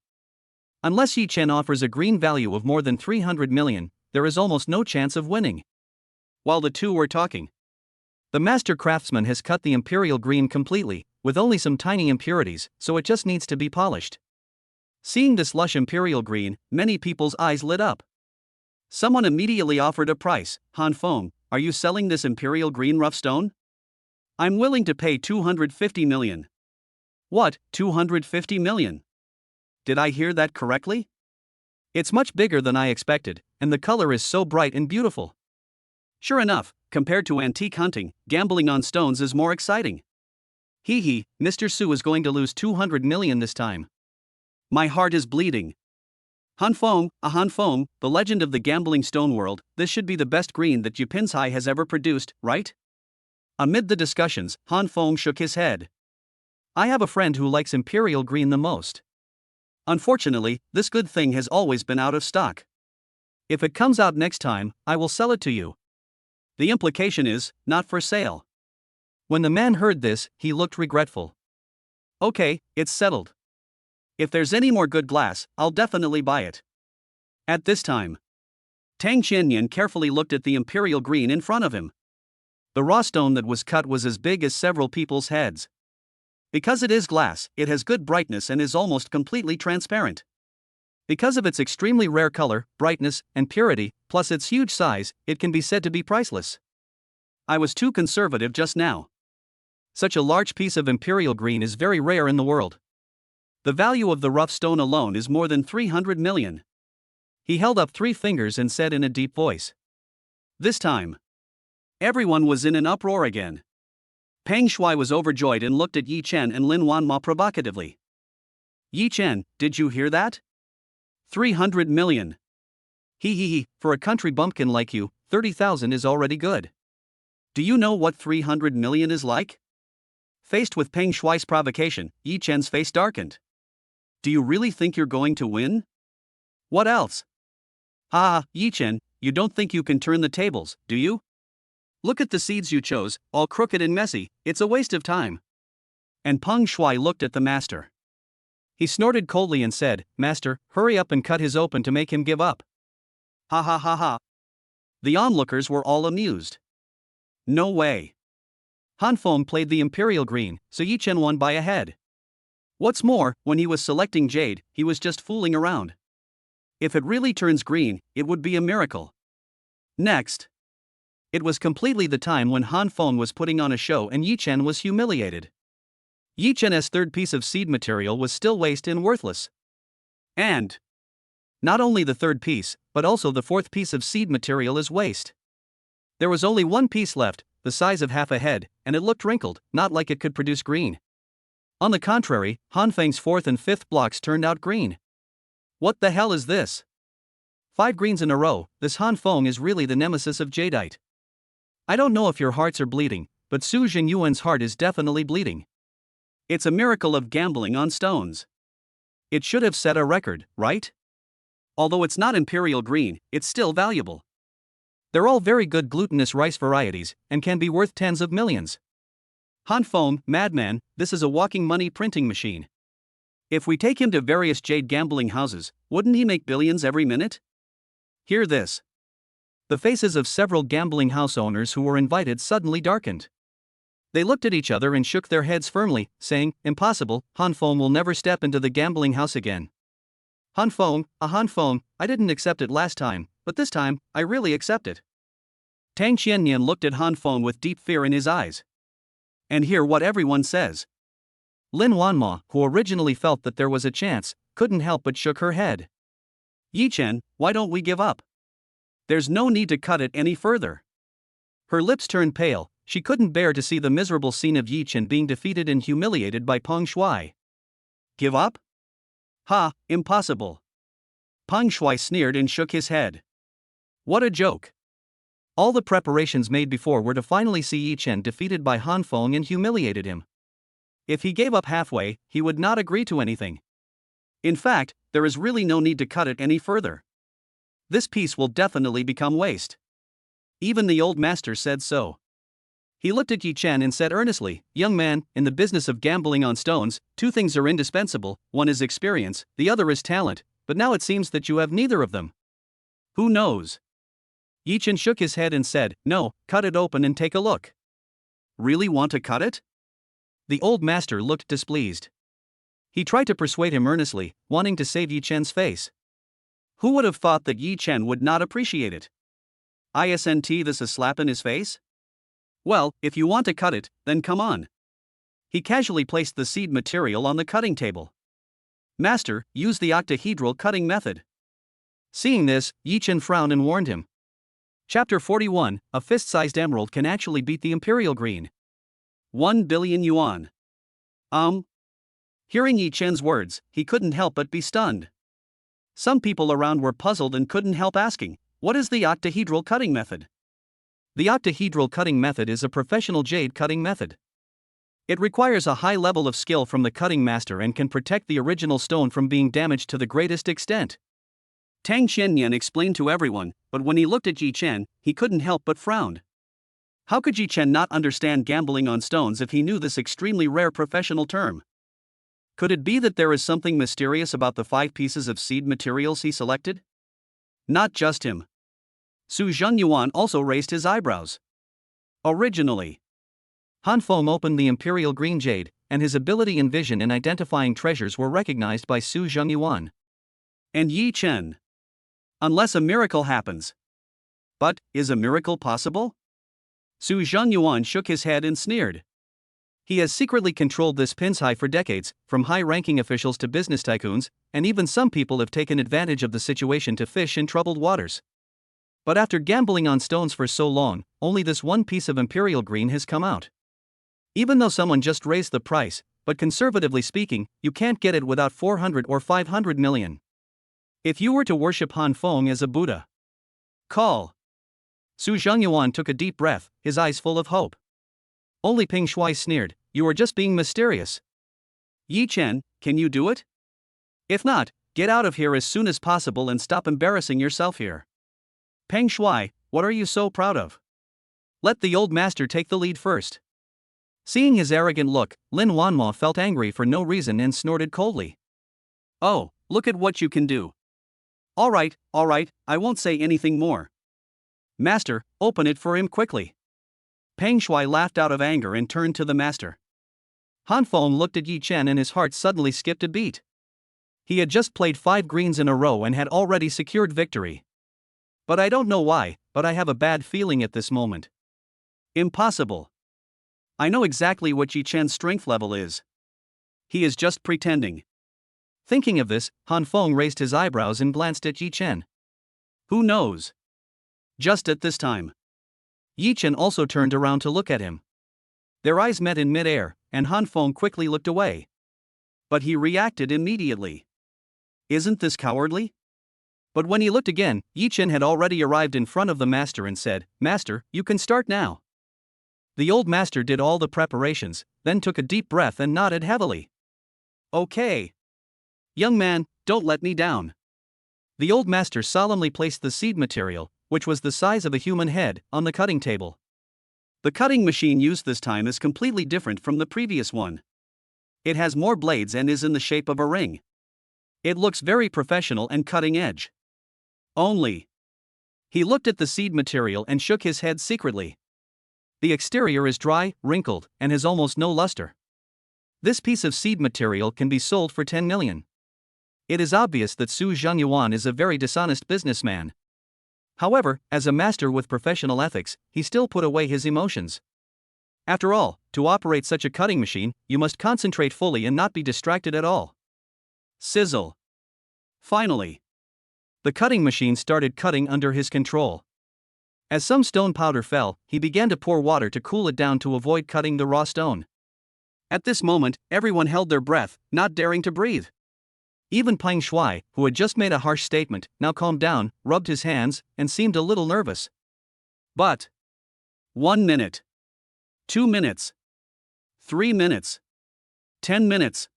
Unless Yi Chen offers a green value of more than 300 million, there is almost no chance of winning. While the two were talking, the master craftsman has cut the imperial green completely, with only some tiny impurities, so it just needs to be polished. Seeing this lush imperial green, many people's eyes lit up. Someone immediately offered a price. Han Feng, are you selling this imperial green rough stone? I'm willing to pay 250 million. What, 250 million? Did I hear that correctly? It's much bigger than I expected, and the color is so bright and beautiful. Sure enough, compared to antique hunting, gambling on stones is more exciting. Mr. Su is going to lose 200 million this time. My heart is bleeding. Han Feng, the legend of the gambling stone world, this should be the best green that Yipinsai has ever produced, right? Amid the discussions, Han Feng shook his head. I have a friend who likes imperial green the most. Unfortunately, this good thing has always been out of stock. If it comes out next time, I will sell it to you. The implication is, not for sale. When the man heard this, he looked regretful. Okay, it's settled. If there's any more good glass, I'll definitely buy it. At this time, Tang Qianyan carefully looked at the imperial green in front of him. The raw stone that was cut was as big as several people's heads. Because it is glass, it has good brightness and is almost completely transparent. Because of its extremely rare color, brightness, and purity, plus its huge size, it can be said to be priceless. I was too conservative just now. Such a large piece of imperial green is very rare in the world. The value of the rough stone alone is more than 300 million. He held up 3 fingers and said in a deep voice. This time, everyone was in an uproar again. Peng Shuai was overjoyed and looked at Yi Chen and Lin Wanma provocatively. Yi Chen, did you hear that? 300 million. For a country bumpkin like you, 30,000 is already good. Do you know what 300 million is like? Faced with Peng Shuai's provocation, Yi Chen's face darkened. Do you really think you're going to win? What else? Ah, Yi Chen, you don't think you can turn the tables, do you? Look at the seeds you chose, all crooked and messy, it's a waste of time. And Peng Shuai looked at the master. He snorted coldly and said, Master, hurry up and cut his open to make him give up. Ha ha ha ha. The onlookers were all amused. No way. Han Feng played the Imperial Green, so Yi Chen won by a head. What's more, when he was selecting jade, he was just fooling around. If it really turns green, it would be a miracle. Next. It was completely the time when Han Feng was putting on a show and Yi Chen was humiliated. Yi Chen's third piece of seed material was still waste and worthless. And not only the third piece, but also the fourth piece of seed material is waste. There was only one piece left, the size of half a head, and it looked wrinkled, not like it could produce green. On the contrary, Han Feng's fourth and fifth blocks turned out green. What the hell is this? 5 greens in a row, this Han Feng is really the nemesis of jadeite. I don't know if your hearts are bleeding, but Su Jingyuan's heart is definitely bleeding. It's a miracle of gambling on stones. It should have set a record, right? Although it's not Imperial Green, it's still valuable. They're all very good glutinous rice varieties, and can be worth tens of millions. Han Feng, madman, this is a walking money printing machine. If we take him to various jade gambling houses, wouldn't he make billions every minute? Hear this. The faces of several gambling house owners who were invited suddenly darkened. They looked at each other and shook their heads firmly, saying, Impossible, Han Feng will never step into the gambling house again. Han Feng, I didn't accept it last time, but this time, I really accept it. Tang Qiannian looked at Han Feng with deep fear in his eyes. And hear what everyone says. Lin Wanma, who originally felt that there was a chance, couldn't help but shook her head. Yi Chen, why don't we give up? There's no need to cut it any further. Her lips turned pale, she couldn't bear to see the miserable scene of Yi Chen being defeated and humiliated by Peng Shuai. Give up? Ha, impossible. Peng Shuai sneered and shook his head. What a joke. All the preparations made before were to finally see Yi Chen defeated by Han Feng and humiliated him. If he gave up halfway, he would not agree to anything. In fact, there is really no need to cut it any further. This piece will definitely become waste. Even the old master said so. He looked at Yi Chen and said earnestly, Young man, in the business of gambling on stones, 2 things are indispensable, one is experience, the other is talent, but now it seems that you have neither of them. Who knows? Yi Chen shook his head and said, No, cut it open and take a look. Really want to cut it? The old master looked displeased. He tried to persuade him earnestly, wanting to save Yi Chen's face. Who would have thought that Yi Chen would not appreciate it? Isn't this a slap in his face? Well, if you want to cut it, then come on. He casually placed the seed material on the cutting table. Master, use the octahedral cutting method. Seeing this, Yi Chen frowned and warned him. Chapter 41, a fist-sized emerald can actually beat the Imperial Green. 1 billion yuan. Hearing Yi Chen's words, he couldn't help but be stunned. Some people around were puzzled and couldn't help asking, what is the octahedral cutting method? The octahedral cutting method is a professional jade cutting method. It requires a high level of skill from the cutting master and can protect the original stone from being damaged to the greatest extent. Tang Qiannian explained to everyone, but when he looked at Yi Chen, he couldn't help but frown. How could Yi Chen not understand gambling on stones if he knew this extremely rare professional term? Could it be that there is something mysterious about the 5 pieces of seed materials he selected? Not just him. Su Zhengyuan also raised his eyebrows. Originally, Han Feng opened the Imperial Green Jade, and his ability and vision in identifying treasures were recognized by Su Zhengyuan. And Yi Chen. Unless a miracle happens. But, is a miracle possible? Su Zhengyuan shook his head and sneered. He has secretly controlled this Pinsai for decades, from high-ranking officials to business tycoons, and even some people have taken advantage of the situation to fish in troubled waters. But after gambling on stones for so long, only this one piece of Imperial Green has come out. Even though someone just raised the price, but conservatively speaking, you can't get it without 400 or 500 million. If you were to worship Han Feng as a Buddha. Call. Su Zhengyuan took a deep breath, his eyes full of hope. Only Peng Shuai sneered, you are just being mysterious. Yi Chen, can you do it? If not, get out of here as soon as possible and stop embarrassing yourself here. Peng Shuai, what are you so proud of? Let the old master take the lead first. Seeing his arrogant look, Lin Wanma felt angry for no reason and snorted coldly. Oh, look at what you can do. All right, I won't say anything more. Master, open it for him quickly. Peng Shuai laughed out of anger and turned to the master. Han Feng looked at Yi Chen and his heart suddenly skipped a beat. He had just played 5 greens in a row and had already secured victory. But I don't know why, but I have a bad feeling at this moment. Impossible. I know exactly what Yi Chen's strength level is. He is just pretending. Thinking of this, Han Feng raised his eyebrows and glanced at Yi Chen. Who knows? Just at this time, Yi Chen also turned around to look at him. Their eyes met in mid-air, and Han Feng quickly looked away. But he reacted immediately. Isn't this cowardly? But when he looked again, Yi Chen had already arrived in front of the master and said, Master, you can start now. The old master did all the preparations, then took a deep breath and nodded heavily. Okay. Young man, don't let me down. The old master solemnly placed the seed material, which was the size of a human head, on the cutting table. The cutting machine used this time is completely different from the previous one. It has more blades and is in the shape of a ring. It looks very professional and cutting edge. Only. He looked at the seed material and shook his head secretly. The exterior is dry, wrinkled, and has almost no luster. This piece of seed material can be sold for 10 million. It is obvious that Su Zhengyuan is a very dishonest businessman. However, as a master with professional ethics, he still put away his emotions. After all, to operate such a cutting machine, you must concentrate fully and not be distracted at all. Sizzle. Finally, the cutting machine started cutting under his control. As some stone powder fell, he began to pour water to cool it down to avoid cutting the raw stone. At this moment, everyone held their breath, not daring to breathe. Even Peng Shuai, who had just made a harsh statement, now calmed down, rubbed his hands, and seemed a little nervous. But 1 minute. 2 minutes. 3 minutes. 10 minutes.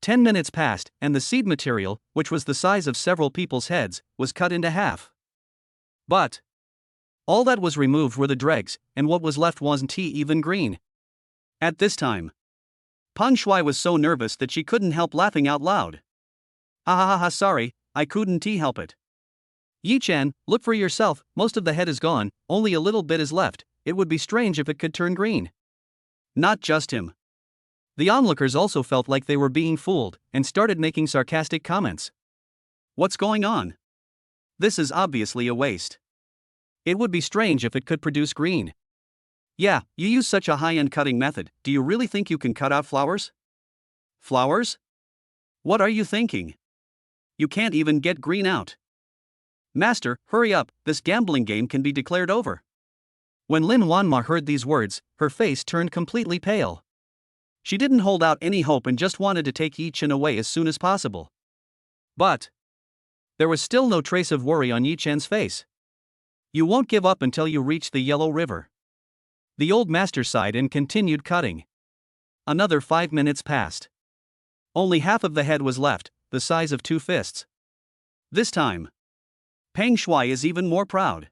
10 minutes passed, and the seed material, which was the size of several people's heads, was cut into half. But all that was removed were the dregs, and what was left wasn't even green. At this time, Peng Shuai was so nervous that she couldn't help laughing out loud. Ha, sorry, I couldn't help it. Yi Chen, look for yourself, most of the head is gone, only a little bit is left, it would be strange if it could turn green. Not just him. The onlookers also felt like they were being fooled, and started making sarcastic comments. What's going on? This is obviously a waste. It would be strange if it could produce green. Yeah, you use such a high-end cutting method, do you really think you can cut out flowers? Flowers? What are you thinking? You can't even get green out. Master, hurry up, this gambling game can be declared over. When Lin Wanma heard these words, her face turned completely pale. She didn't hold out any hope and just wanted to take Yi Chen away as soon as possible. But there was still no trace of worry on Yi Chen's face. You won't give up until you reach the Yellow River. The old master sighed and continued cutting. Another 5 minutes passed. Only half of the head was left, the size of 2 fists. This time, Peng Shuai is even more proud.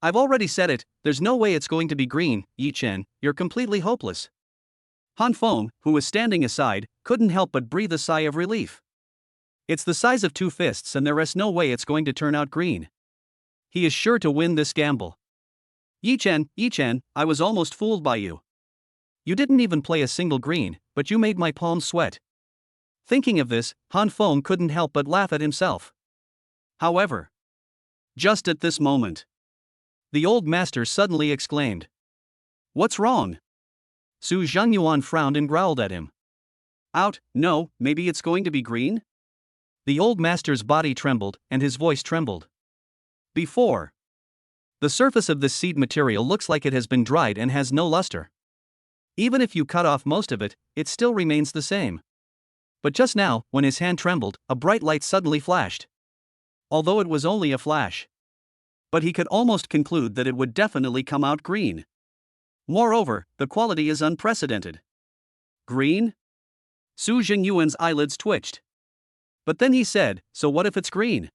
I've already said it, there's no way it's going to be green, Yi Chen, you're completely hopeless. Han Feng, who was standing aside, couldn't help but breathe a sigh of relief. It's the size of 2 fists and there is no way it's going to turn out green. He is sure to win this gamble. Yi Chen, I was almost fooled by you. You didn't even play a single green, but you made my palms sweat. Thinking of this, Han Feng couldn't help but laugh at himself. However, just at this moment, the old master suddenly exclaimed. What's wrong? Su Zhengyuan frowned and growled at him. Out, no, maybe it's going to be green? The old master's body trembled, and his voice trembled. Before. The surface of this seed material looks like it has been dried and has no luster. Even if you cut off most of it, it still remains the same. But just now, when his hand trembled, a bright light suddenly flashed. Although it was only a flash. But he could almost conclude that it would definitely come out green. Moreover, the quality is unprecedented. Green? Su Jingyuan's eyelids twitched. But then he said, so what if it's green?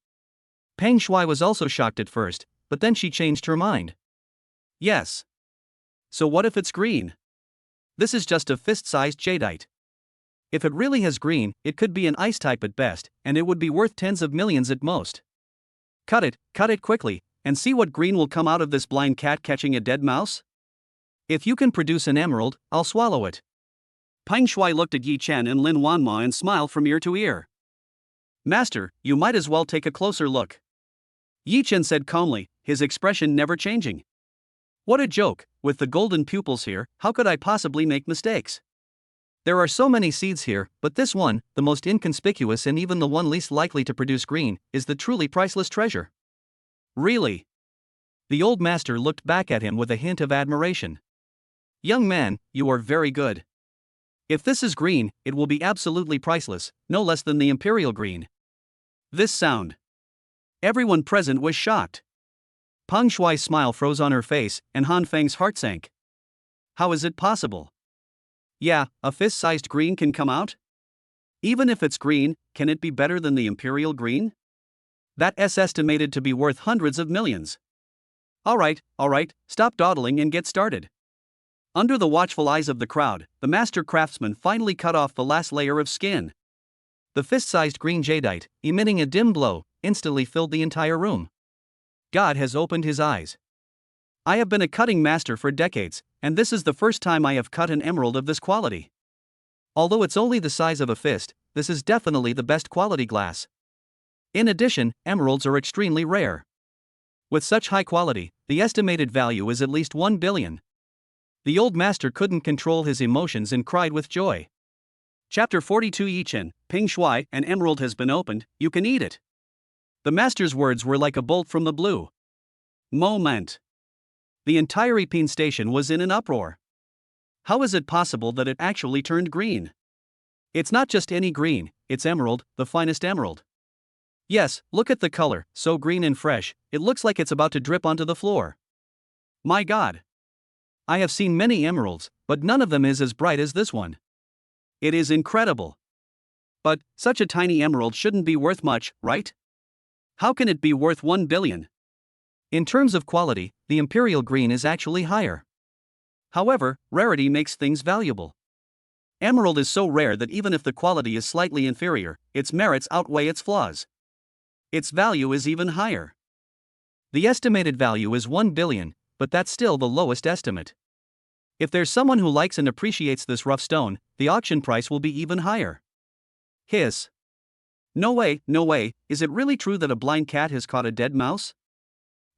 Peng Shuai was also shocked at first, but then she changed her mind. Yes. So what if it's green? This is just a fist-sized jadeite. If it really has green, it could be an ice type at best, and it would be worth tens of millions at most. Cut it quickly, and see what green will come out of this blind cat catching a dead mouse? If you can produce an emerald, I'll swallow it. Peng Shuai looked at Yi Chen and Lin Wanma and smiled from ear to ear. Master, you might as well take a closer look. Yi Chen said calmly, his expression never changing. What a joke, with the golden pupils here, how could I possibly make mistakes? There are so many seeds here, but this one, the most inconspicuous and even the one least likely to produce green, is the truly priceless treasure. Really? The old master looked back at him with a hint of admiration. Young man, you are very good. If this is green, it will be absolutely priceless, no less than the imperial green. This sound. Everyone present was shocked. Peng Shuai's smile froze on her face, and Han Feng's heart sank. How is it possible? Yeah, a fist-sized green can come out? Even if it's green, can it be better than the imperial green? That's estimated to be worth hundreds of millions. Alright, stop dawdling and get started. Under the watchful eyes of the crowd, the master craftsman finally cut off the last layer of skin. The fist-sized green jadeite, emitting a dim glow, instantly filled the entire room. God has opened his eyes. I have been a cutting master for decades, and this is the first time I have cut an emerald of this quality. Although it's only the size of a fist, this is definitely the best quality glass. In addition, emeralds are extremely rare. With such high quality, the estimated value is at least 1 billion. The old master couldn't control his emotions and cried with joy. Chapter 42 Yi Chen, Peng Shuai, an emerald has been opened, you can eat it. The master's words were like a bolt from the blue. Moment. The entire Yiping station was in an uproar. How is it possible that it actually turned green? It's not just any green, it's emerald, the finest emerald. Yes, look at the color, so green and fresh, it looks like it's about to drip onto the floor. My God. I have seen many emeralds, but none of them is as bright as this one. It is incredible. But, such a tiny emerald shouldn't be worth much, right? How can it be worth 1 billion? In terms of quality, the imperial green is actually higher. However, rarity makes things valuable. Emerald is so rare that even if the quality is slightly inferior, its merits outweigh its flaws. Its value is even higher. The estimated value is 1 billion, but that's still the lowest estimate. If there's someone who likes and appreciates this rough stone, the auction price will be even higher. Hiss. No way, is it really true that a blind cat has caught a dead mouse?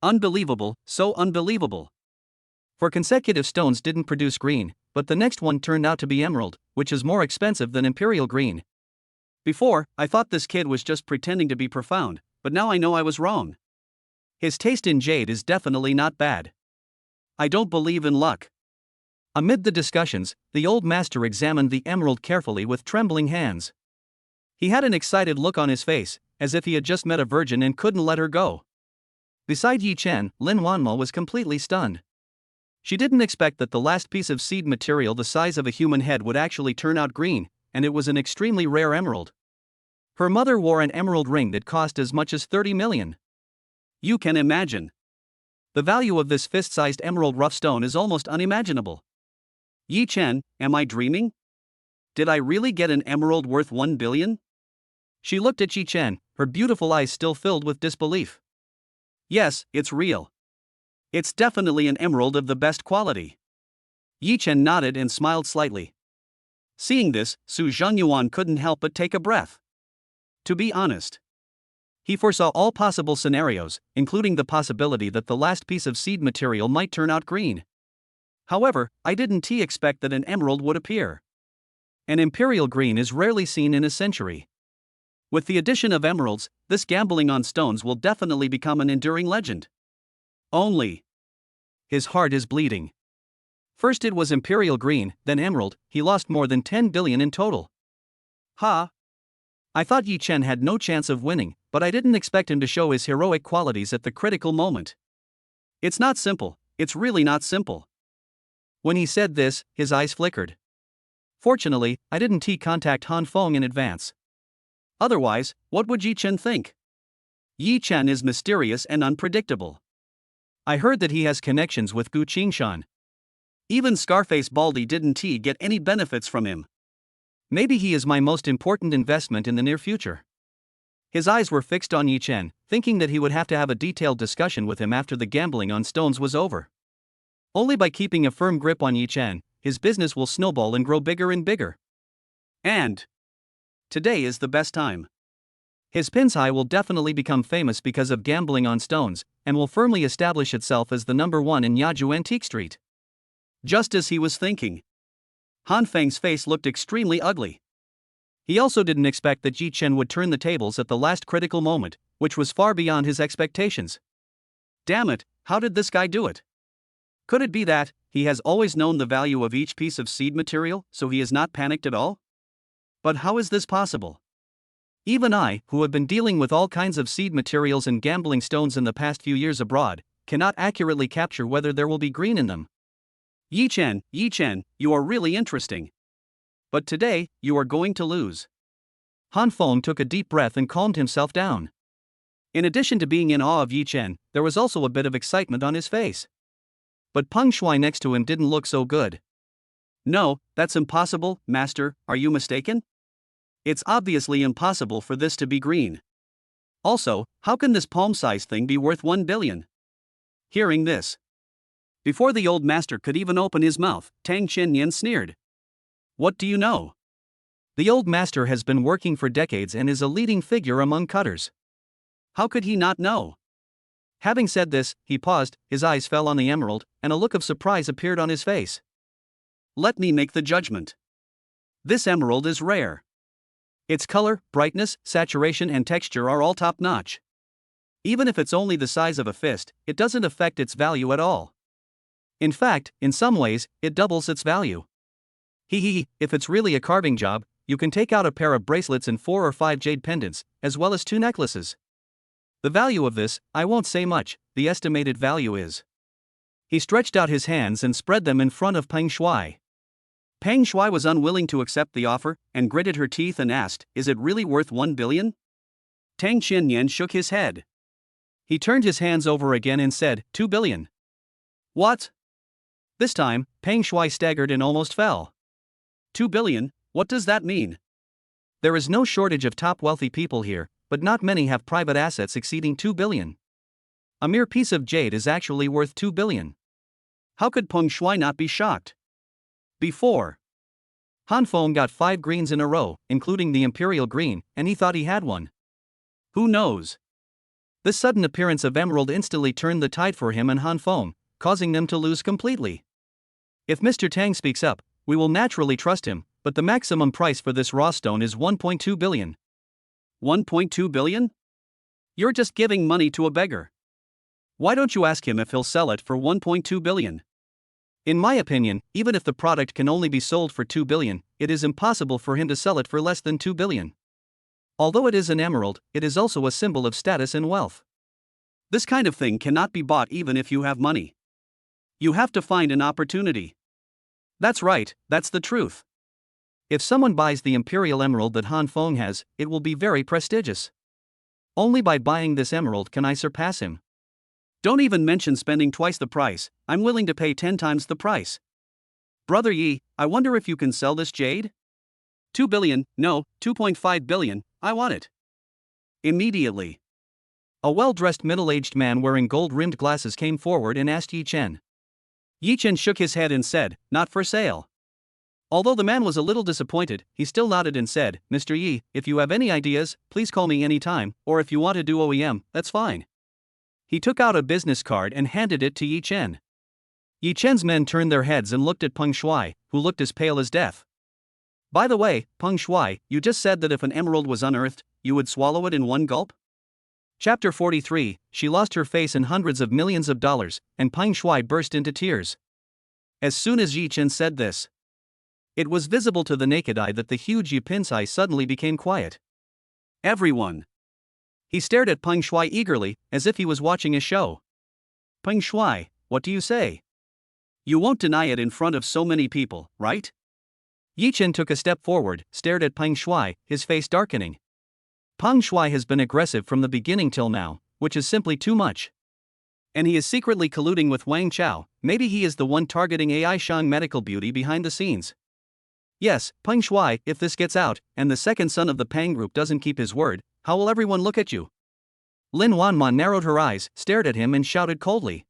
Unbelievable, so unbelievable. 4 consecutive stones didn't produce green, but the next one turned out to be emerald, which is more expensive than imperial green. Before, I thought this kid was just pretending to be profound, but now I know I was wrong. His taste in jade is definitely not bad. I don't believe in luck. Amid the discussions, the old master examined the emerald carefully with trembling hands. He had an excited look on his face, as if he had just met a virgin and couldn't let her go. Beside Yi Chen, Lin Wanmo was completely stunned. She didn't expect that the last piece of seed material the size of a human head would actually turn out green, and it was an extremely rare emerald. Her mother wore an emerald ring that cost as much as 30 million. You can imagine. The value of this fist-sized emerald rough stone is almost unimaginable. Yi Chen, am I dreaming? Did I really get an emerald worth 1 billion? She looked at Yi Chen, her beautiful eyes still filled with disbelief. Yes, it's real. It's definitely an emerald of the best quality. Yi Chen nodded and smiled slightly. Seeing this, Su Zhangyuan couldn't help but take a breath. To be honest, he foresaw all possible scenarios, including the possibility that the last piece of seed material might turn out green. However, I didn't expect that an emerald would appear. An imperial green is rarely seen in a century. With the addition of emeralds, this gambling on stones will definitely become an enduring legend. Only. His heart is bleeding. First it was imperial green, then emerald, he lost more than 10 billion in total. Ha! I thought Yi Chen had no chance of winning, but I didn't expect him to show his heroic qualities at the critical moment. It's not simple, it's really not simple. When he said this, his eyes flickered. Fortunately, I didn't contact Han Feng in advance. Otherwise, what would Yi Chen think? Yi Chen is mysterious and unpredictable. I heard that he has connections with Gu Qingshan. Even Scarface Baldy didn't get any benefits from him. Maybe he is my most important investment in the near future. His eyes were fixed on Yi Chen, thinking that he would have to have a detailed discussion with him after the gambling on stones was over. Only by keeping a firm grip on Yi Chen, his business will snowball and grow bigger and bigger. And today is the best time. His Pinsai will definitely become famous because of gambling on stones, and will firmly establish itself as the #1 in Yaju Antique Street. Just as he was thinking, Han Feng's face looked extremely ugly. He also didn't expect that Yi Chen would turn the tables at the last critical moment, which was far beyond his expectations. Damn it, how did this guy do it? Could it be that he has always known the value of each piece of seed material, so he is not panicked at all? But how is this possible? Even I, who have been dealing with all kinds of seed materials and gambling stones in the past few years abroad, cannot accurately capture whether there will be green in them. Yi Chen, you are really interesting. But today, you are going to lose. Han Feng took a deep breath and calmed himself down. In addition to being in awe of Yi Chen, there was also a bit of excitement on his face. But Peng Shuai next to him didn't look so good. No, that's impossible, master, are you mistaken? It's obviously impossible for this to be green. Also, how can this palm-sized thing be worth 1 billion? Hearing this, before the old master could even open his mouth, Tang Qinyan sneered. What do you know? The old master has been working for decades and is a leading figure among cutters. How could he not know? Having said this, he paused, his eyes fell on the emerald, and a look of surprise appeared on his face. Let me make the judgment. This emerald is rare. Its color, brightness, saturation and texture are all top-notch. Even if it's only the size of a fist, it doesn't affect its value at all. In fact, in some ways, it doubles its value. If it's really a carving job, you can take out a pair of bracelets and 4 or 5 jade pendants, as well as 2 necklaces. The value of this, I won't say much, the estimated value is. He stretched out his hands and spread them in front of Peng Shuai. Peng Shuai was unwilling to accept the offer, and gritted her teeth and asked, is it really worth 1 billion? Tang Qinyan shook his head. He turned his hands over again and said, 2 billion. What? This time, Peng Shuai staggered and almost fell. 2 billion, what does that mean? There is no shortage of top wealthy people here, but not many have private assets exceeding 2 billion. A mere piece of jade is actually worth 2 billion. How could Peng Shuai not be shocked? Before, Han Feng got 5 greens in a row, including the imperial green, and he thought he had one. Who knows? This sudden appearance of emerald instantly turned the tide for him and Han Feng, causing them to lose completely. If Mr. Tang speaks up, we will naturally trust him, but the maximum price for this raw stone is 1.2 billion. 1.2 billion? You're just giving money to a beggar. Why don't you ask him if he'll sell it for 1.2 billion? In my opinion, even if the product can only be sold for 2 billion, it is impossible for him to sell it for less than 2 billion. Although it is an emerald, it is also a symbol of status and wealth. This kind of thing cannot be bought even if you have money. You have to find an opportunity. That's right, that's the truth. If someone buys the imperial emerald that Han Feng has, it will be very prestigious. Only by buying this emerald can I surpass him. Don't even mention spending twice the price, I'm willing to pay 10 times the price. Brother Yi, I wonder if you can sell this jade? 2 billion, no, 2.5 billion, I want it. Immediately. A well-dressed middle-aged man wearing gold-rimmed glasses came forward and asked Yi Chen. Yi Chen shook his head and said, not for sale. Although the man was a little disappointed, he still nodded and said, Mr. Yi, if you have any ideas, please call me anytime, or if you want to do OEM, that's fine. He took out a business card and handed it to Yi Chen. Yi Chen's men turned their heads and looked at Peng Shuai, who looked as pale as death. By the way, Peng Shuai, you just said that if an emerald was unearthed, you would swallow it in one gulp? Chapter 43, she lost her face in hundreds of millions of dollars, and Peng Shuai burst into tears. As soon as Yi Chen said this, it was visible to the naked eye that the huge Yi Pinsai suddenly became quiet. Everyone. He stared at Peng Shuai eagerly, as if he was watching a show. Peng Shuai, what do you say? You won't deny it in front of so many people, right? Yi Chen took a step forward, stared at Peng Shuai, his face darkening. Peng Shuai has been aggressive from the beginning till now, which is simply too much. And he is secretly colluding with Wang Chao. Maybe he is the one targeting AI Shang medical beauty behind the scenes. Yes, Peng Shuai, if this gets out, and the second son of the Pang group doesn't keep his word, how will everyone look at you? Lin Wanma narrowed her eyes, stared at him and shouted coldly.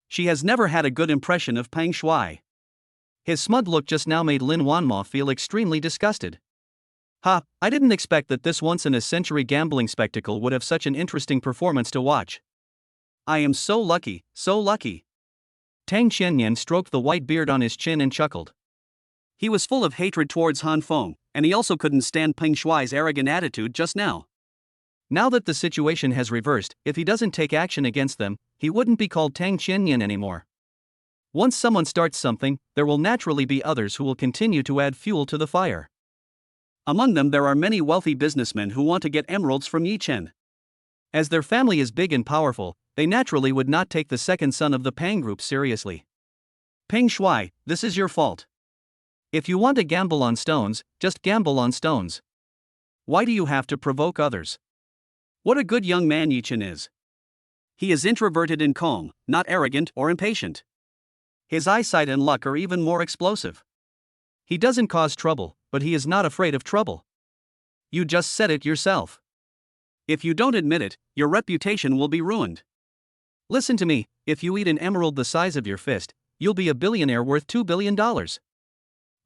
She has never had a good impression of Peng Shuai. His smug look just now made Lin Wanma feel extremely disgusted. Ha, I didn't expect that this once-in-a-century gambling spectacle would have such an interesting performance to watch. I am so lucky, so lucky. Tang Qianyan stroked the white beard on his chin and chuckled. He was full of hatred towards Han Feng, and he also couldn't stand Peng Shuai's arrogant attitude just now. Now that the situation has reversed, if he doesn't take action against them, he wouldn't be called Tang Qianyan anymore. Once someone starts something, there will naturally be others who will continue to add fuel to the fire. Among them there are many wealthy businessmen who want to get emeralds from Yi Chen. As their family is big and powerful, they naturally would not take the second son of the Pang group seriously. Peng Shuai, this is your fault. If you want to gamble on stones, just gamble on stones. Why do you have to provoke others? What a good young man Yi Chen is. He is introverted and calm, not arrogant or impatient. His eyesight and luck are even more explosive. He doesn't cause trouble, but he is not afraid of trouble. You just said it yourself. If you don't admit it, your reputation will be ruined. Listen to me, if you eat an emerald the size of your fist, you'll be a billionaire worth $2 billion. Ha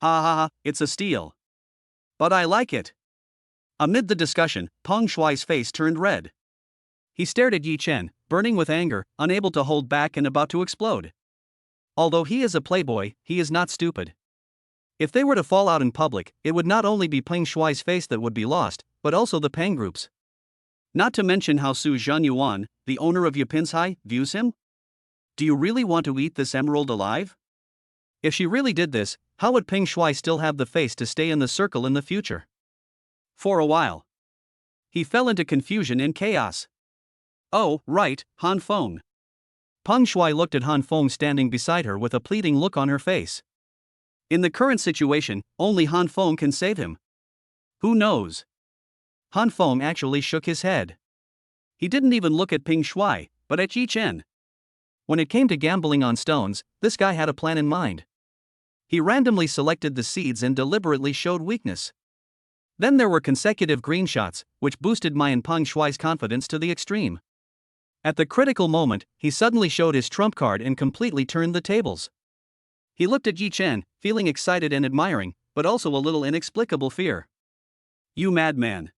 ha ha, it's a steal. But I like it. Amid the discussion, Peng Shuai's face turned red. He stared at Yi Chen, burning with anger, unable to hold back and about to explode. Although he is a playboy, he is not stupid. If they were to fall out in public, it would not only be Peng Shuai's face that would be lost, but also the Pang group's. Not to mention how Su Zhanyuan, the owner of Yipinsai, views him? Do you really want to eat this emerald alive? If she really did this, how would Peng Shuai still have the face to stay in the circle in the future? For a while, he fell into confusion and chaos. Oh, right, Han Feng. Peng Shuai looked at Han Feng standing beside her with a pleading look on her face. In the current situation, only Han Feng can save him. Who knows? Han Feng actually shook his head. He didn't even look at Peng Shuai, but at Yi Chen. When it came to gambling on stones, this guy had a plan in mind. He randomly selected the seeds and deliberately showed weakness. Then there were consecutive green shots, which boosted Mai and Peng Shuai's confidence to the extreme. At the critical moment, he suddenly showed his trump card and completely turned the tables. He looked at Yi Chen, feeling excited and admiring, but also a little inexplicable fear. You madman.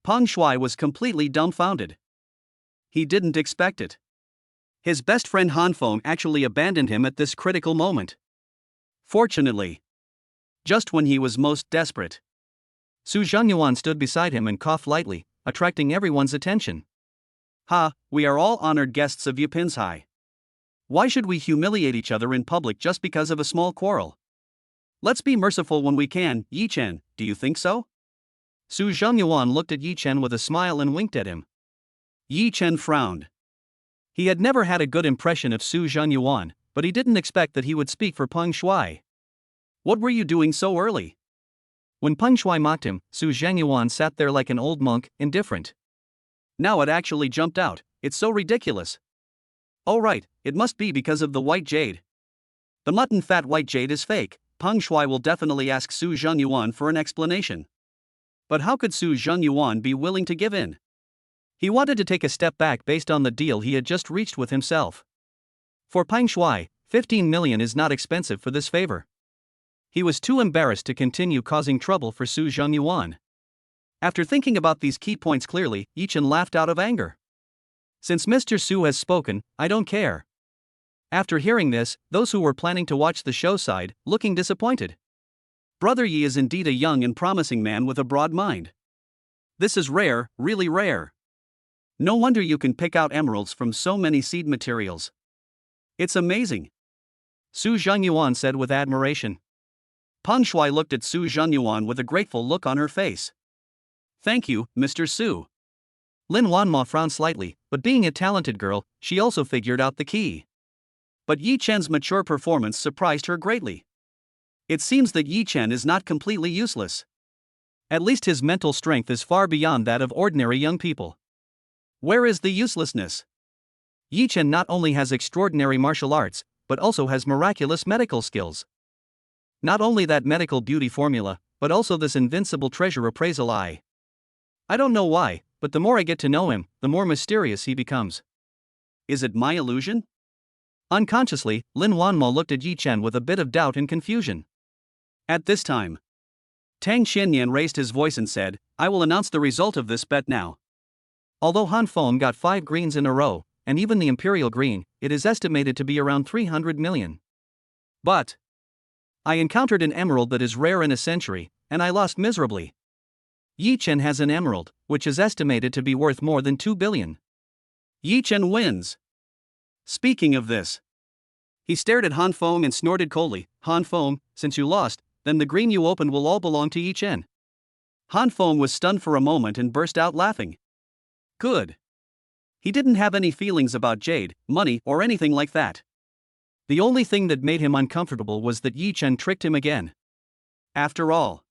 Peng Shuai was completely dumbfounded. He didn't expect it. His best friend Han Feng actually abandoned him at this critical moment. Fortunately, just when he was most desperate, Su Zhanyuan stood beside him and coughed lightly, attracting everyone's attention. Ha, we are all honored guests of Yipinsai. Why should we humiliate each other in public just because of a small quarrel? Let's be merciful when we can, Yi Chen, do you think so? Su Zhanyuan looked at Yi Chen with a smile and winked at him. Yi Chen frowned. He had never had a good impression of Su Zhanyuan, but he didn't expect that he would speak for Peng Shuai. What were you doing so early? When Peng Shuai mocked him, Su Zhanyuan sat there like an old monk, indifferent. Now it actually jumped out, it's so ridiculous. Oh right, it must be because of the white jade. The mutton fat white jade is fake. Peng Shuai will definitely ask Su Zhanyuan for an explanation. But how could Su Zhanyuan be willing to give in? He wanted to take a step back based on the deal he had just reached with himself. For Peng Shuai, 15 million is not expensive for this favor. He was too embarrassed to continue causing trouble for Su Zhanyuan. After thinking about these key points clearly, Yi Chen laughed out of anger. Since Mr. Su has spoken, I don't care. After hearing this, those who were planning to watch the show sighed, looking disappointed. Brother Yi is indeed a young and promising man with a broad mind. This is rare, really rare. No wonder you can pick out emeralds from so many seed materials. It's amazing. Su Zhanyuan said with admiration. Peng Shuai looked at Su Zhanyuan with a grateful look on her face. Thank you, Mr. Su. Lin Wanma frowned slightly, but being a talented girl, she also figured out the key. But Yi Chen's mature performance surprised her greatly. It seems that Yi Chen is not completely useless. At least his mental strength is far beyond that of ordinary young people. Where is the uselessness? Yi Chen not only has extraordinary martial arts, but also has miraculous medical skills. Not only that medical beauty formula, but also this invincible treasure appraisal eye. I don't know why, but the more I get to know him, the more mysterious he becomes. Is it my illusion? Unconsciously, Lin Wanmo looked at Yi Chen with a bit of doubt and confusion. At this time, Tang Xinyan raised his voice and said, I will announce the result of this bet now. Although Han Feng got 5 greens in a row, and even the Imperial Green, it is estimated to be around 300 million. But I encountered an emerald that is rare in a century, and I lost miserably. Yi Chen has an emerald, which is estimated to be worth more than 2 billion. Yi Chen wins. Speaking of this, he stared at Han Feng and snorted coldly, Han Feng, since you lost, then the green you opened will all belong to Yi Chen. Han Feng was stunned for a moment and burst out laughing. Good. He didn't have any feelings about jade, money, or anything like that. The only thing that made him uncomfortable was that Yi Chen tricked him again. After all,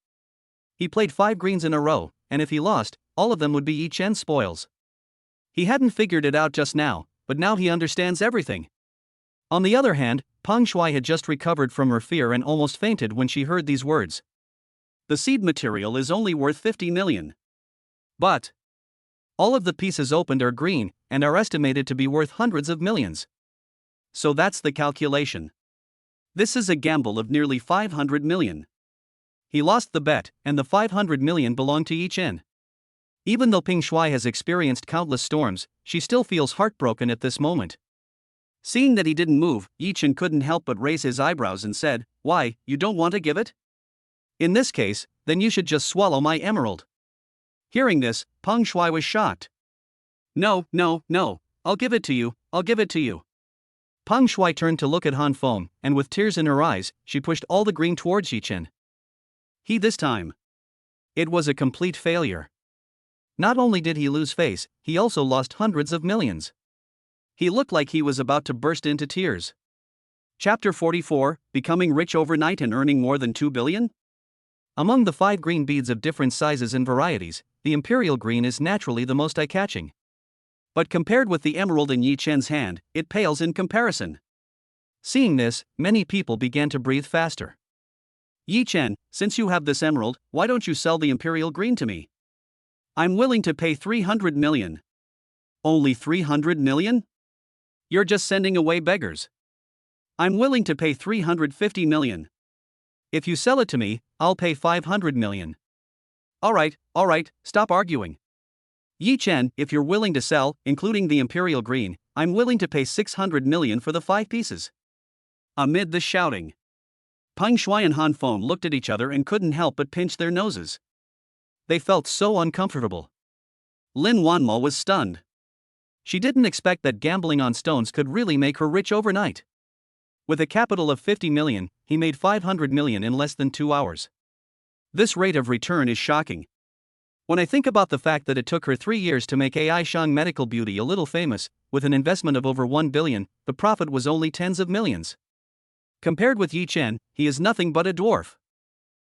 he played 5 greens in a row, and if he lost, all of them would be Yi Chen's spoils. He hadn't figured it out just now, but now he understands everything. On the other hand, Peng Shuai had just recovered from her fear and almost fainted when she heard these words. The seed material is only worth 50 million. But all of the pieces opened are green, and are estimated to be worth hundreds of millions. So that's the calculation. This is a gamble of nearly 500 million. He lost the bet, and the 500 million belonged to Yi Chen. Even though Peng Shuai has experienced countless storms, she still feels heartbroken at this moment. Seeing that he didn't move, Yi Chen couldn't help but raise his eyebrows and said, Why, you don't want to give it? In this case, then you should just swallow my emerald. Hearing this, Peng Shuai was shocked. No, I'll give it to you, Peng Shuai turned to look at Han Feng, and with tears in her eyes, she pushed all the green towards Yi Chen. This time, it was a complete failure. Not only did he lose face, he also lost hundreds of millions. He looked like he was about to burst into tears. Chapter 44, Becoming Rich Overnight and Earning More Than 2 Billion? Among the 5 green beads of different sizes and varieties, the Imperial Green is naturally the most eye-catching. But compared with the emerald in Yi Chen's hand, it pales in comparison. Seeing this, many people began to breathe faster. Yi Chen, since you have this emerald, why don't you sell the Imperial Green to me? I'm willing to pay 300 million. Only 300 million? You're just sending away beggars. I'm willing to pay 350 million. If you sell it to me, I'll pay 500 million. All right, stop arguing. Yi Chen, if you're willing to sell, including the Imperial Green, I'm willing to pay 600 million for the 5 pieces. Amid the shouting, Peng Shuai and Han Feng looked at each other and couldn't help but pinch their noses. They felt so uncomfortable. Lin Wanmo was stunned. She didn't expect that gambling on stones could really make her rich overnight. With a capital of 50 million, he made 500 million in less than 2 hours. This rate of return is shocking. When I think about the fact that it took her 3 years to make AI Shang Medical Beauty a little famous, with an investment of over 1 billion, the profit was only tens of millions. Compared with Yi Chen, he is nothing but a dwarf.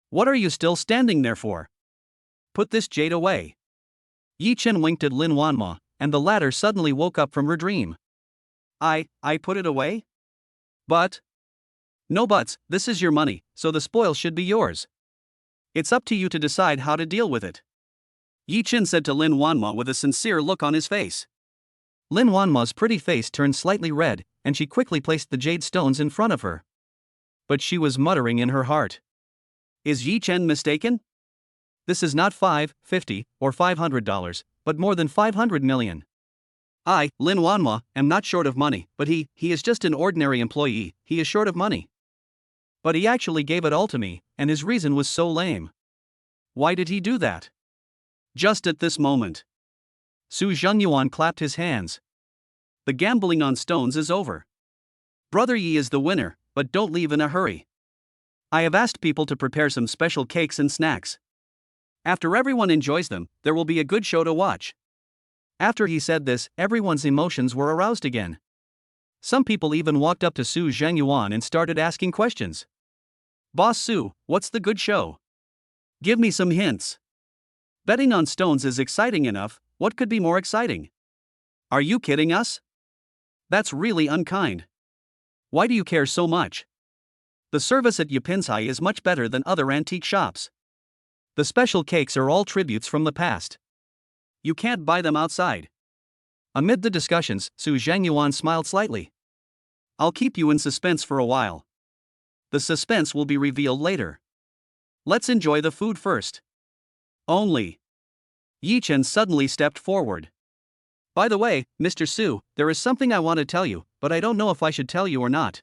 What are you still standing there for? Put this jade away. Yi Chen winked at Lin Wanmo, and the latter suddenly woke up from her dream. I put it away? But? No buts, this is your money, so the spoil should be yours. It's up to you to decide how to deal with it. Yi Chen said to Lin Wanmo with a sincere look on his face. Lin Wanmo's pretty face turned slightly red, and she quickly placed the jade stones in front of her. But she was muttering in her heart. Is Yi Chen mistaken? This is not $5, $50, or $500, but more than 500 million. I, Lin Wanmo, am not short of money, but he is just an ordinary employee, he is short of money. But he actually gave it all to me, and his reason was so lame. Why did he do that? Just at this moment, Su Zhengyuan clapped his hands. The gambling on stones is over. Brother Yi is the winner, but don't leave in a hurry. I have asked people to prepare some special cakes and snacks. After everyone enjoys them, there will be a good show to watch. After he said this, everyone's emotions were aroused again. Some people even walked up to Su Zhengyuan and started asking questions. Boss Sue, what's the good show? Give me some hints. Betting on stones is exciting enough, what could be more exciting? Are you kidding us? That's really unkind. Why do you care so much? The service at Yapinzai is much better than other antique shops. The special cakes are all tributes from the past. You can't buy them outside. Amid the discussions, Su Zhangyuan smiled slightly. I'll keep you in suspense for a while. The suspense will be revealed later. Let's enjoy the food first. Only. Yi Chen suddenly stepped forward. By the way, Mr. Su, there is something I want to tell you, but I don't know if I should tell you or not.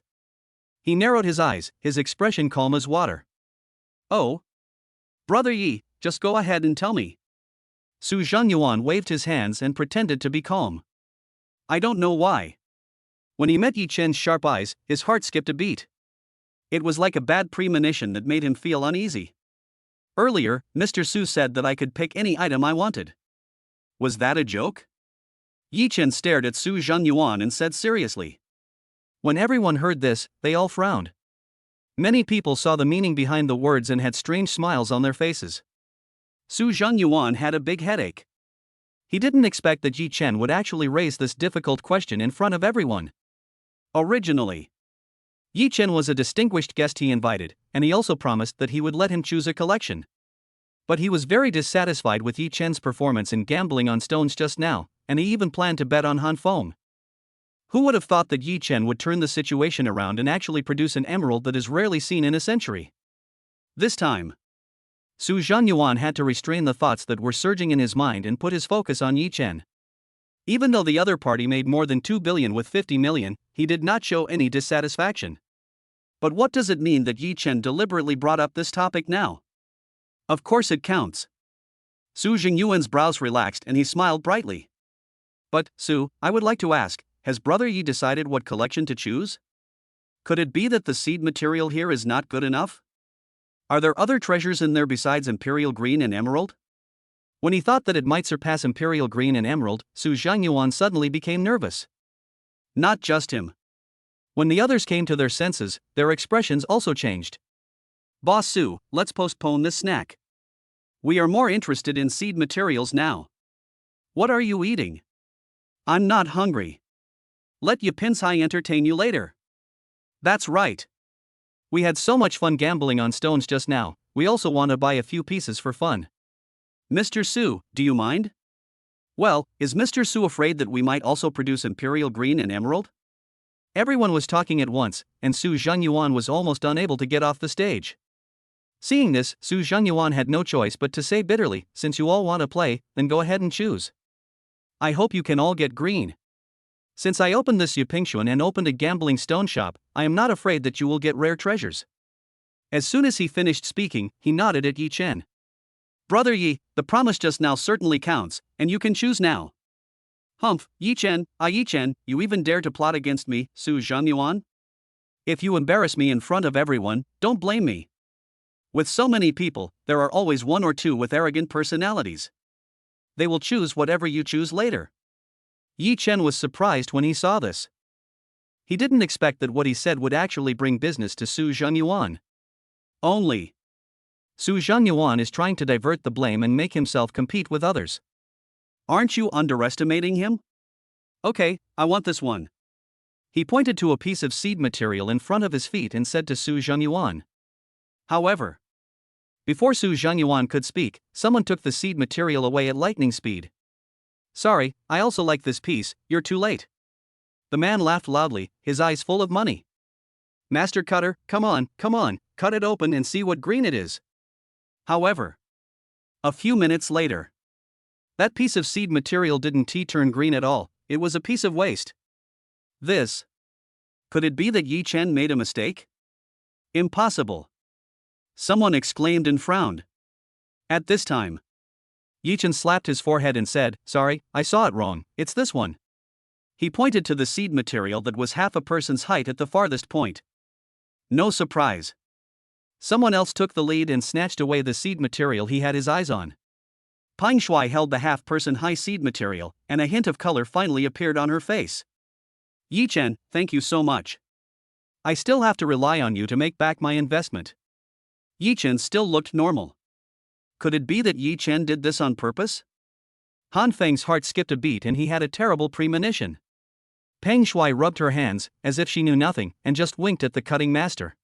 He narrowed his eyes, his expression calm as water. Oh? Brother Yi, just go ahead and tell me. Su Zhangyuan waved his hands and pretended to be calm. I don't know why. When he met Yi Chen's sharp eyes, his heart skipped a beat. It was like a bad premonition that made him feel uneasy. Earlier, Mr. Su said that I could pick any item I wanted. Was that a joke? Yi Chen stared at Su Zhangyuan and said seriously. When everyone heard this, they all frowned. Many people saw the meaning behind the words and had strange smiles on their faces. Su Zhangyuan had a big headache. He didn't expect that Yi Chen would actually raise this difficult question in front of everyone. Originally, Yi Chen was a distinguished guest he invited, and he also promised that he would let him choose a collection. But he was very dissatisfied with Yi Chen's performance in gambling on stones just now, and he even planned to bet on Han Feng. Who would have thought that Yi Chen would turn the situation around and actually produce an emerald that is rarely seen in a century? This time, Su Zhangyuan had to restrain the thoughts that were surging in his mind and put his focus on Yi Chen. Even though the other party made more than 2 billion with 50 million, he did not show any dissatisfaction. But what does it mean that Yi Chen deliberately brought up this topic now? Of course it counts. Su Zhangyuan's brows relaxed and he smiled brightly. But, Su, I would like to ask, has Brother Yi decided what collection to choose? Could it be that the seed material here is not good enough? Are there other treasures in there besides Imperial Green and Emerald? When he thought that it might surpass Imperial Green and Emerald, Su Zhangyuan suddenly became nervous. Not just him. When the others came to their senses, their expressions also changed. Boss Su, let's postpone this snack. We are more interested in seed materials now. What are you eating? I'm not hungry. Let Yapinzai entertain you later. That's right. We had so much fun gambling on stones just now, we also want to buy a few pieces for fun. Mr. Su, do you mind? Well, is Mr. Su afraid that we might also produce Imperial Green and Emerald? Everyone was talking at once, and Su Zhangyuan was almost unable to get off the stage. Seeing this, Su Zhangyuan had no choice but to say bitterly, since you all want to play, then go ahead and choose. I hope you can all get green. Since I opened this Yupingxuan and opened a gambling stone shop, I am not afraid that you will get rare treasures. As soon as he finished speaking, he nodded at Yi Chen. Brother Yi, the promise just now certainly counts, and you can choose now. Humph, Yi Chen, Yi Chen, you even dare to plot against me, Su Zhangyuan? If you embarrass me in front of everyone, don't blame me. With so many people, there are always one or two with arrogant personalities. They will choose whatever you choose later. Yi Chen was surprised when he saw this. He didn't expect that what he said would actually bring business to Su Zhangyuan. Only. Su Zhangyuan is trying to divert the blame and make himself compete with others. Aren't you underestimating him? Okay, I want this one. He pointed to a piece of seed material in front of his feet and said to Su Zhangyuan. However, before Su Zhangyuan could speak, someone took the seed material away at lightning speed. Sorry, I also like this piece, you're too late. The man laughed loudly, his eyes full of money. Master Cutter, come on, cut it open and see what green it is. However, a few minutes later, that piece of seed material didn't turn green at all, it was a piece of waste. This. Could it be that Yi Chen made a mistake? Impossible. Someone exclaimed and frowned. At this time, Yi Chen slapped his forehead and said, sorry, I saw it wrong, it's this one. He pointed to the seed material that was half a person's height at the farthest point. No surprise. Someone else took the lead and snatched away the seed material he had his eyes on. Pang Shui held the half-person high seed material, and a hint of color finally appeared on her face. Yi Chen, thank you so much. I still have to rely on you to make back my investment. Yi Chen still looked normal. Could it be that Yi Chen did this on purpose? Han Feng's heart skipped a beat and he had a terrible premonition. Peng Shuai rubbed her hands, as if she knew nothing, and just winked at the cutting master.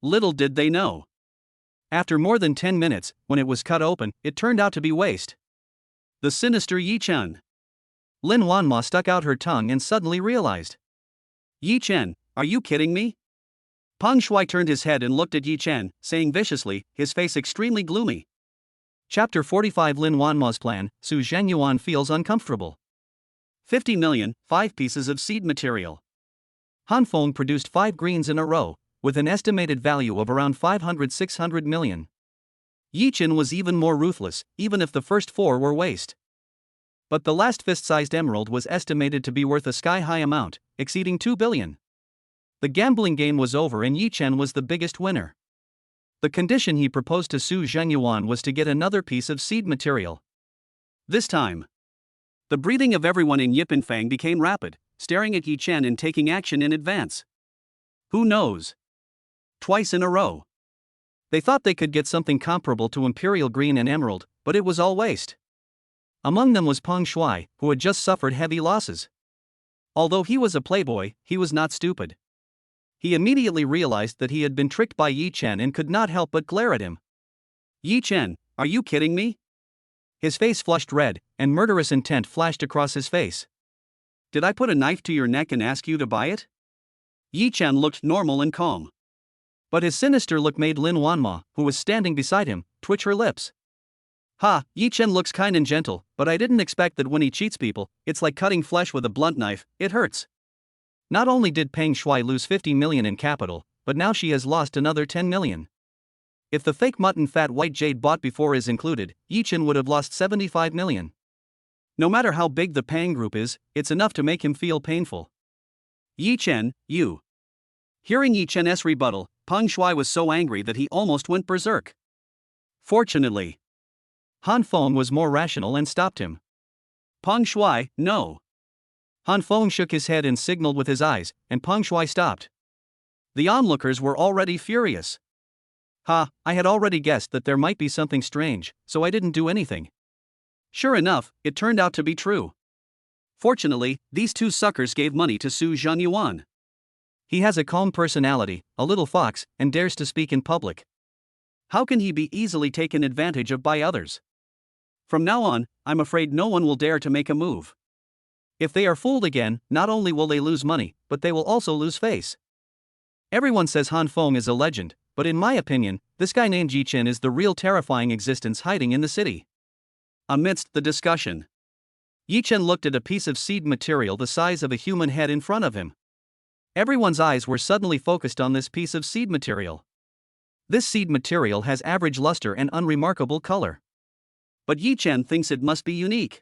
Little did they know. After more than 10 minutes, when it was cut open, it turned out to be waste. The sinister Yi Chen. Lin Wanma stuck out her tongue and suddenly realized. Yi Chen, are you kidding me? Peng Shuai turned his head and looked at Yi Chen, saying viciously, his face extremely gloomy. Chapter 45 Lin Wanma's plan, Su Zhenyuan feels uncomfortable. 50 million, 5 pieces of seed material. Han Feng produced 5 greens in a row, with an estimated value of around 500-600 million. Yi Chen was even more ruthless, even if the first 4 were waste. But the last fist-sized emerald was estimated to be worth a sky-high amount, exceeding 2 billion. The gambling game was over and Yi Chen was the biggest winner. The condition he proposed to Su Zhenyuan was to get another piece of seed material. This time, the breathing of everyone in Yipinfang became rapid, staring at Yi Chen and taking action in advance. Who knows? Twice in a row. They thought they could get something comparable to Imperial Green and Emerald, but it was all waste. Among them was Peng Shuai, who had just suffered heavy losses. Although he was a playboy, he was not stupid. He immediately realized that he had been tricked by Yi Chen and could not help but glare at him. Yi Chen, are you kidding me? His face flushed red, and murderous intent flashed across his face. Did I put a knife to your neck and ask you to buy it? Yi Chen looked normal and calm. But his sinister look made Lin Wanma, who was standing beside him, twitch her lips. Ha, Yi Chen looks kind and gentle, but I didn't expect that when he cheats people, it's like cutting flesh with a blunt knife, it hurts. Not only did Peng Shuai lose 50 million in capital, but now she has lost another 10 million. If the fake mutton fat white jade bought before is included, Yi Chen would have lost 75 million. No matter how big the Pang group is, it's enough to make him feel painful. Yi Chen, you. Hearing Yi Chen's rebuttal, Peng Shuai was so angry that he almost went berserk. Fortunately, Han Feng was more rational and stopped him. Peng Shuai, no. Han Feng shook his head and signaled with his eyes, and Peng Shuai stopped. The onlookers were already furious. Ha, I had already guessed that there might be something strange, so I didn't do anything. Sure enough, it turned out to be true. Fortunately, these 2 suckers gave money to Su Zhenyuan. He has a calm personality, a little fox, and dares to speak in public. How can he be easily taken advantage of by others? From now on, I'm afraid no one will dare to make a move. If they are fooled again, not only will they lose money, but they will also lose face. Everyone says Han Feng is a legend, but in my opinion, this guy named Yi Chen is the real terrifying existence hiding in the city. Amidst the discussion, Yi Chen looked at a piece of seed material the size of a human head in front of him. Everyone's eyes were suddenly focused on this piece of seed material. This seed material has average luster and unremarkable color. But Yi Chen thinks it must be unique.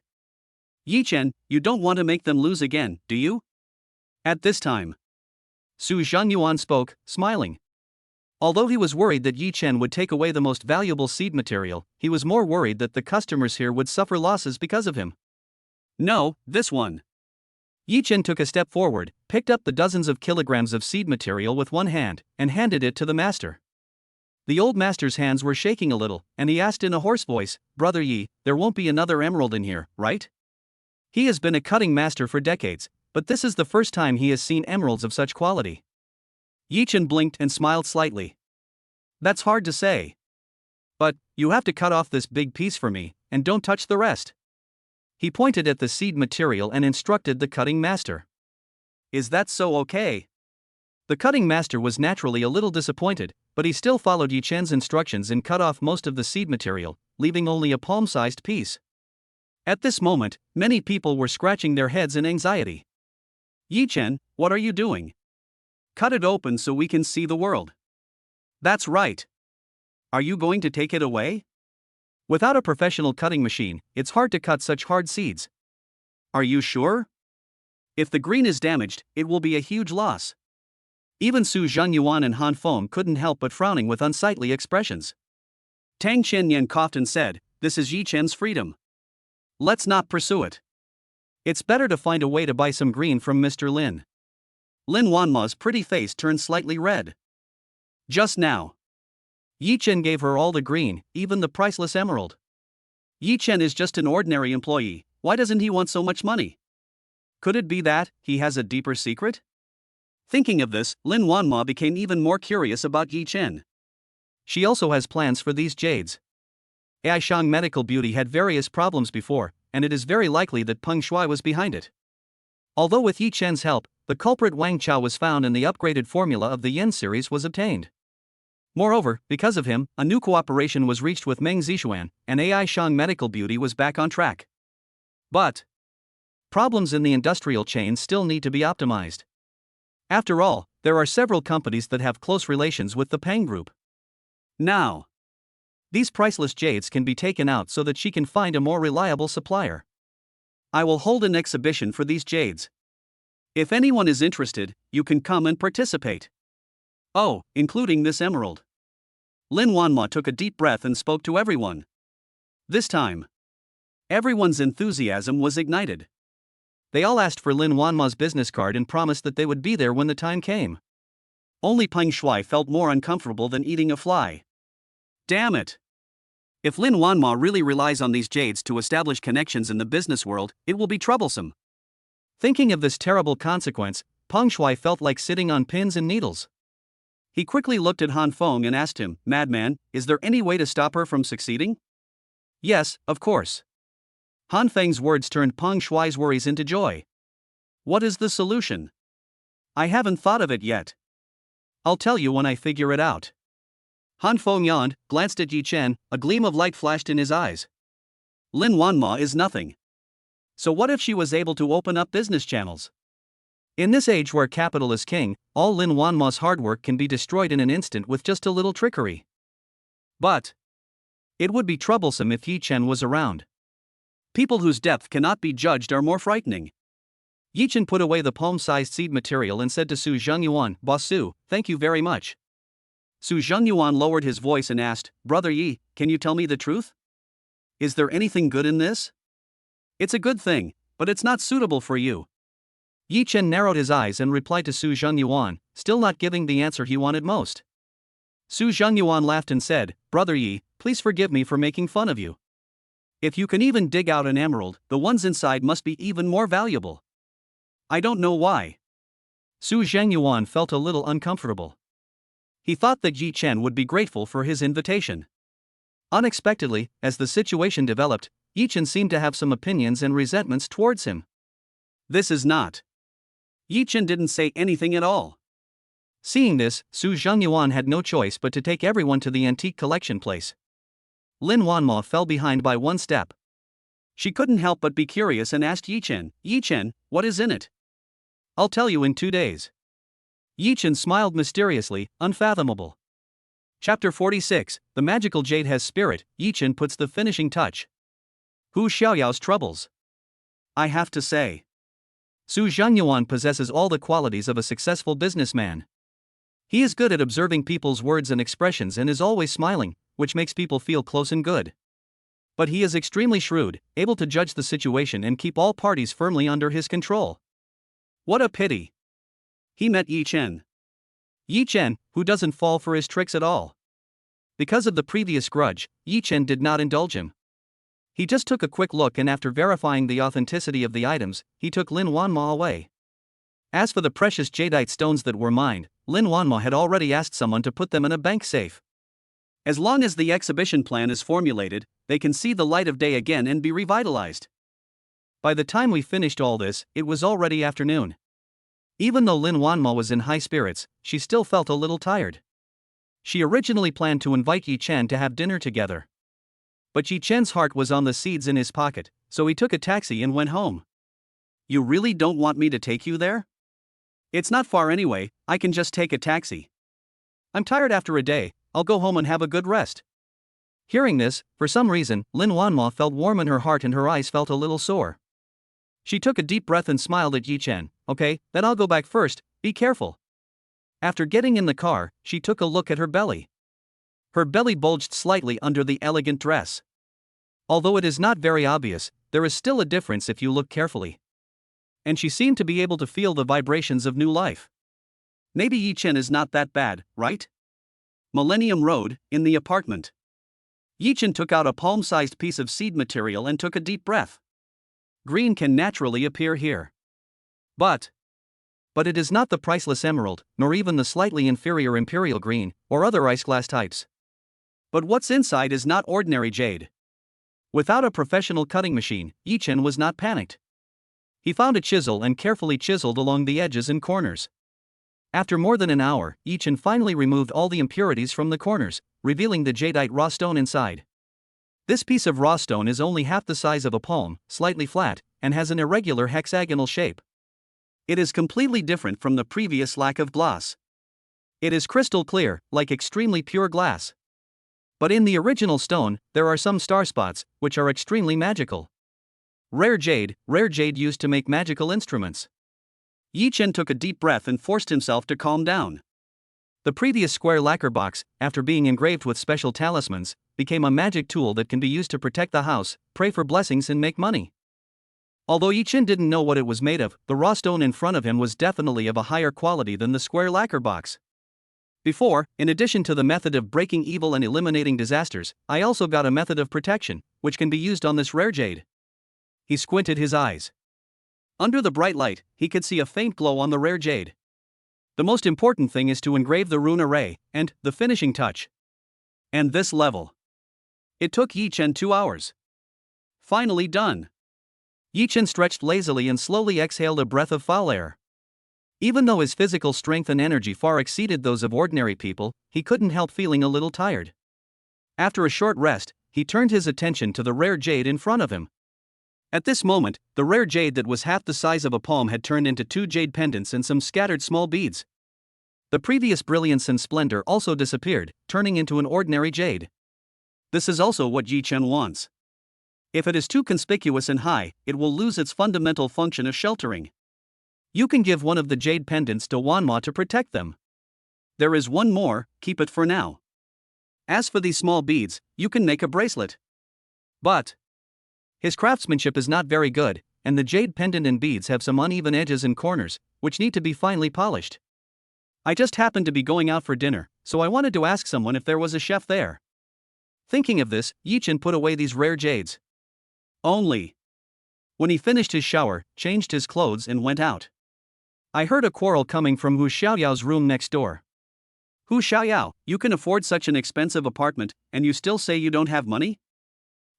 Yi Chen, you don't want to make them lose again, do you? At this time, Su Zhenyuan spoke, smiling. Although he was worried that Yi Chen would take away the most valuable seed material, he was more worried that the customers here would suffer losses because of him. No, this one. Yi Chen took a step forward, picked up the dozens of kilograms of seed material with one hand, and handed it to the master. The old master's hands were shaking a little, and he asked in a hoarse voice, "Brother Yi, there won't be another emerald in here, right?" He has been a cutting master for decades, but this is the first time he has seen emeralds of such quality. Yi Chen blinked and smiled slightly. That's hard to say. But, you have to cut off this big piece for me, and don't touch the rest. He pointed at the seed material and instructed the cutting master. Is that so okay? The cutting master was naturally a little disappointed, but he still followed Yi Chen's instructions and cut off most of the seed material, leaving only a palm-sized piece. At this moment, many people were scratching their heads in anxiety. Yi Chen, what are you doing? Cut it open so we can see the world. That's right. Are you going to take it away? Without a professional cutting machine, it's hard to cut such hard seeds. Are you sure? If the green is damaged, it will be a huge loss. Even Su Zhenyuan and Han Feng couldn't help but frowning with unsightly expressions. Tang Qianyan coughed and said, "This is Yi Chen's freedom. Let's not pursue it. It's better to find a way to buy some green from Mr. Lin." Lin Wanma's pretty face turned slightly red. Just now, Yi Chen gave her all the green, even the priceless emerald. Yi Chen is just an ordinary employee, why doesn't he want so much money? Could it be that he has a deeper secret? Thinking of this, Lin Wanma became even more curious about Yi Chen. She also has plans for these jades. Aishang Medical Beauty had various problems before, and it is very likely that Peng Shuai was behind it. Although with Yi Chen's help, the culprit Wang Chao was found and the upgraded formula of the Yin series was obtained. Moreover, because of him, a new cooperation was reached with Meng Zixuan, and Aishang Medical Beauty was back on track. But problems in the industrial chain still need to be optimized. After all, there are several companies that have close relations with the Peng Group. Now, these priceless jades can be taken out so that she can find a more reliable supplier. I will hold an exhibition for these jades. If anyone is interested, you can come and participate. Oh, including this emerald. Lin Wanma took a deep breath and spoke to everyone. This time, everyone's enthusiasm was ignited. They all asked for Lin Wanma's business card and promised that they would be there when the time came. Only Peng Shuai felt more uncomfortable than eating a fly. Damn it! If Lin Wanma really relies on these jades to establish connections in the business world, it will be troublesome. Thinking of this terrible consequence, Peng Shuai felt like sitting on pins and needles. He quickly looked at Han Feng and asked him, "Madman, is there any way to stop her from succeeding?" Yes, of course. Han Feng's words turned Peng Shuai's worries into joy. What is the solution? I haven't thought of it yet. I'll tell you when I figure it out. Han Feng yawned, glanced at Yi Chen, a gleam of light flashed in his eyes. Lin Wanma is nothing. So what if she was able to open up business channels? In this age where capital is king, all Lin Wanma's hard work can be destroyed in an instant with just a little trickery. But it would be troublesome if Yi Chen was around. People whose depth cannot be judged are more frightening. Yi Chen put away the palm-sized seed material and said to Su Zhengyuan, "Boss Su, thank you very much." Su Zhengyuan lowered his voice and asked, "Brother Yi, can you tell me the truth? Is there anything good in this? It's a good thing, but it's not suitable for you." Yi Chen narrowed his eyes and replied to Su Zhengyuan, still not giving the answer he wanted most. Su Zhengyuan laughed and said, "Brother Yi, please forgive me for making fun of you. If you can even dig out an emerald, the ones inside must be even more valuable. I don't know why." Su Zhengyuan felt a little uncomfortable. He thought that Yi Chen would be grateful for his invitation. Unexpectedly, as the situation developed, Yi Chen seemed to have some opinions and resentments towards him. This is not. Yi Chen didn't say anything at all. Seeing this, Su Zhengyuan had no choice but to take everyone to the antique collection place. Lin Wanma fell behind by one step. She couldn't help but be curious and asked Yi Chen, "Yi Chen, what is in it?" "I'll tell you in 2 days." Yi Chen smiled mysteriously, unfathomable. Chapter 46, The Magical Jade Has Spirit. Yi Chen puts the finishing touch. Hu Xiaoyao's troubles. I have to say, Su Zhengyuan possesses all the qualities of a successful businessman. He is good at observing people's words and expressions and is always smiling, which makes people feel close and good. But he is extremely shrewd, able to judge the situation and keep all parties firmly under his control. What a pity. He met Yi Chen. Yi Chen, who doesn't fall for his tricks at all. Because of the previous grudge, Yi Chen did not indulge him. He just took a quick look and after verifying the authenticity of the items, he took Lin Wanma away. As for the precious jadeite stones that were mined, Lin Wanma had already asked someone to put them in a bank safe. As long as the exhibition plan is formulated, they can see the light of day again and be revitalized. By the time we finished all this, it was already afternoon. Even though Lin Wanma was in high spirits, she still felt a little tired. She originally planned to invite Yi Chen to have dinner together. But Yi Chen's heart was on the seeds in his pocket, so he took a taxi and went home. You really don't want me to take you there? It's not far anyway, I can just take a taxi. I'm tired after a day, I'll go home and have a good rest. Hearing this, for some reason, Lin Wanma felt warm in her heart and her eyes felt a little sore. She took a deep breath and smiled at Yi Chen. "Okay, then I'll go back first, be careful." After getting in the car, she took a look at her belly. Her belly bulged slightly under the elegant dress. Although it is not very obvious, there is still a difference if you look carefully. And she seemed to be able to feel the vibrations of new life. Maybe Yi Chen is not that bad, right? Millennium Road, in the apartment. Yichen took out a palm-sized piece of seed material and took a deep breath. Green can naturally appear here. But it is not the priceless emerald, nor even the slightly inferior imperial green, or other ice glass types. But what's inside is not ordinary jade. Without a professional cutting machine, Yichen was not panicked. He found a chisel and carefully chiseled along the edges and corners. After more than an hour, Yichen finally removed all the impurities from the corners, revealing the jadeite raw stone inside. This piece of raw stone is only half the size of a palm, slightly flat, and has an irregular hexagonal shape. It is completely different from the previous lack of gloss. It is crystal clear, like extremely pure glass. But in the original stone, there are some star spots, which are extremely magical. Rare jade used to make magical instruments. Yichen took a deep breath and forced himself to calm down. The previous square lacquer box, after being engraved with special talismans, became a magic tool that can be used to protect the house, pray for blessings and make money. Although Yichen didn't know what it was made of, the raw stone in front of him was definitely of a higher quality than the square lacquer box. Before, in addition to the method of breaking evil and eliminating disasters, I also got a method of protection, which can be used on this rare jade. He squinted his eyes. Under the bright light, he could see a faint glow on the rare jade. The most important thing is to engrave the rune array, and the finishing touch. And this level. It took Yichen 2 hours. Finally done. Yichen stretched lazily and slowly exhaled a breath of foul air. Even though his physical strength and energy far exceeded those of ordinary people, he couldn't help feeling a little tired. After a short rest, he turned his attention to the rare jade in front of him. At this moment, the rare jade that was half the size of a palm had turned into 2 jade pendants and some scattered small beads. The previous brilliance and splendor also disappeared, turning into an ordinary jade. This is also what Yichen wants. If it is too conspicuous and high, it will lose its fundamental function of sheltering. You can give one of the jade pendants to Wanma to protect them. There is one more, keep it for now. As for these small beads, you can make a bracelet. But his craftsmanship is not very good, and the jade pendant and beads have some uneven edges and corners, which need to be finely polished. I just happened to be going out for dinner, so I wanted to ask someone if there was a chef there. Thinking of this, Yichen put away these rare jades. Only. When he finished his shower, changed his clothes and went out. I heard a quarrel coming from Hu Xiaoyao's room next door. Hu Xiaoyao, you can afford such an expensive apartment, and you still say you don't have money?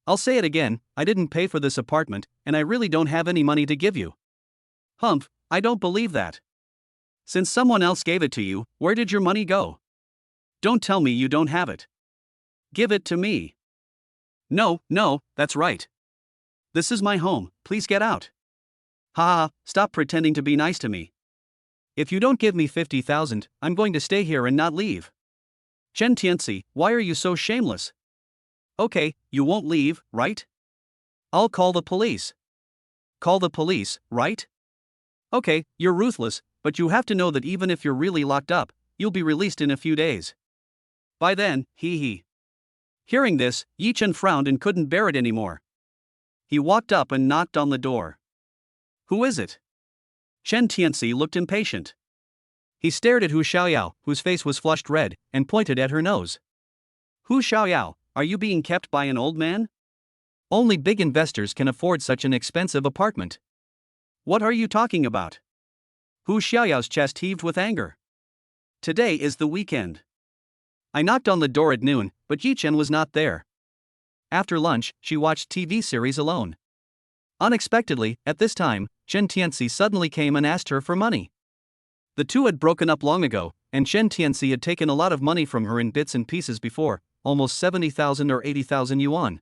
I'll say it again, I didn't pay for this apartment, and I really don't have any money to give you. Humph, I don't believe that. Since someone else gave it to you, where did your money go? Don't tell me you don't have it. Give it to me. No, that's right. This is my home, please get out. Ha, stop pretending to be nice to me. If you don't give me 50,000, I'm going to stay here and not leave. Chen Tianci, why are you so shameless? Okay, you won't leave, right? I'll call the police. Call the police, right? Okay, you're ruthless, but you have to know that even if you're really locked up, you'll be released in a few days. By then, hee. Hearing this, Yichen frowned and couldn't bear it anymore. He walked up and knocked on the door. Who is it? Chen Tianci looked impatient. He stared at Hu Xiaoyao, whose face was flushed red, and pointed at her nose. Hu Xiaoyao, are you being kept by an old man? Only big investors can afford such an expensive apartment. What are you talking about? Hu Xiaoyao's chest heaved with anger. Today is the weekend. I knocked on the door at noon, but Yichen was not there. After lunch, she watched TV series alone. Unexpectedly, at this time, Chen Tianci suddenly came and asked her for money. The two had broken up long ago, and Chen Tianci had taken a lot of money from her in bits and pieces before, almost 70,000 or 80,000 yuan.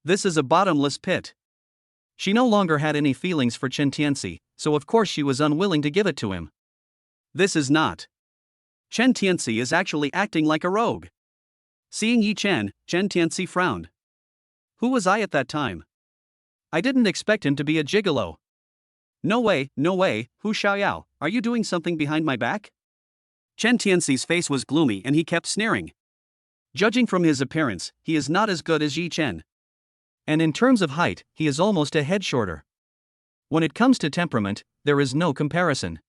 This is a bottomless pit. She no longer had any feelings for Chen Tianci, so of course she was unwilling to give it to him. This is not. Chen Tianci is actually acting like a rogue. Seeing Chen Tianci frowned. Who was I at that time? I didn't expect him to be a gigolo. No way, Hu Xiaoyao, are you doing something behind my back? Chen Tianci's face was gloomy and he kept sneering. Judging from his appearance, he is not as good as Yichen. And in terms of height, he is almost a head shorter. When it comes to temperament, there is no comparison.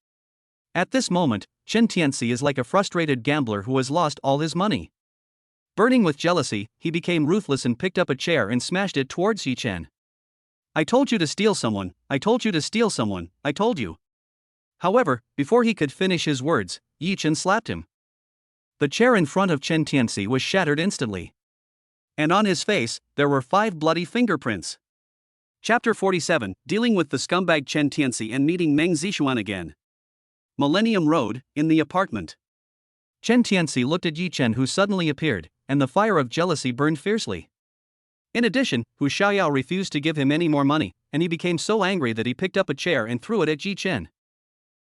At this moment, Chen Tianxi is like a frustrated gambler who has lost all his money. Burning with jealousy, he became ruthless and picked up a chair and smashed it towards Yi Chen. I told you to steal someone, I told you to steal someone, I told you. However, before he could finish his words, Yi Chen slapped him. The chair in front of Chen Tianxi was shattered instantly. And on his face, there were 5 bloody fingerprints. Chapter 47, Dealing with the scumbag Chen Tianxi and meeting Meng Zixuan again. Millennium Road, in the apartment. Chen Tianxi looked at Yi Chen, who suddenly appeared, and the fire of jealousy burned fiercely. In addition, Hu Xiaoyao refused to give him any more money, and he became so angry that he picked up a chair and threw it at Yi Chen.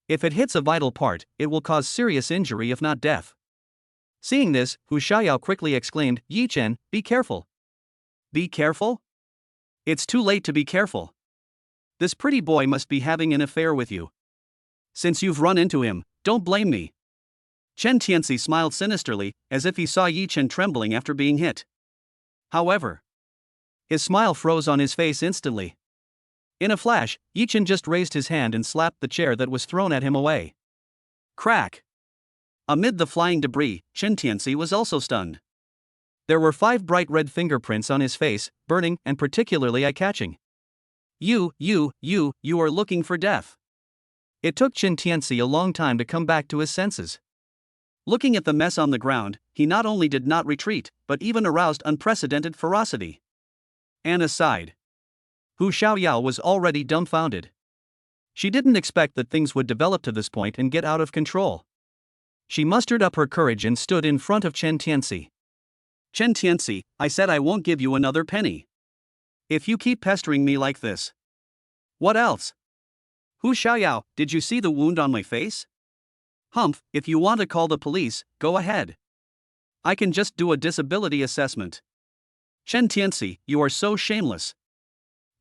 If it hits a vital part, it will cause serious injury if not death. Seeing this, Hu Xiaoyao quickly exclaimed, "Yi Chen, be careful." Be careful? It's too late to be careful. This pretty boy must be having an affair with you. Since you've run into him, don't blame me. Chen Tianxi smiled sinisterly, as if he saw Yi Chen trembling after being hit. However, his smile froze on his face instantly. In a flash, Yi Chen just raised his hand and slapped the chair that was thrown at him away. Crack! Amid the flying debris, Chen Tianxi was also stunned. There were 5 bright red fingerprints on his face, burning and particularly eye-catching. You are looking for death. It took Chen Tianxi a long time to come back to his senses. Looking at the mess on the ground, he not only did not retreat, but even aroused unprecedented ferocity. An aside. Hu Xiaoyao was already dumbfounded. She didn't expect that things would develop to this point and get out of control. She mustered up her courage and stood in front of Chen Tianxi. Chen Tianxi, I said I won't give you another penny. If you keep pestering me like this. What else? Hu Xiaoyao, did you see the wound on my face? Humph, if you want to call the police, go ahead. I can just do a disability assessment. Chen Tianxi, you are so shameless.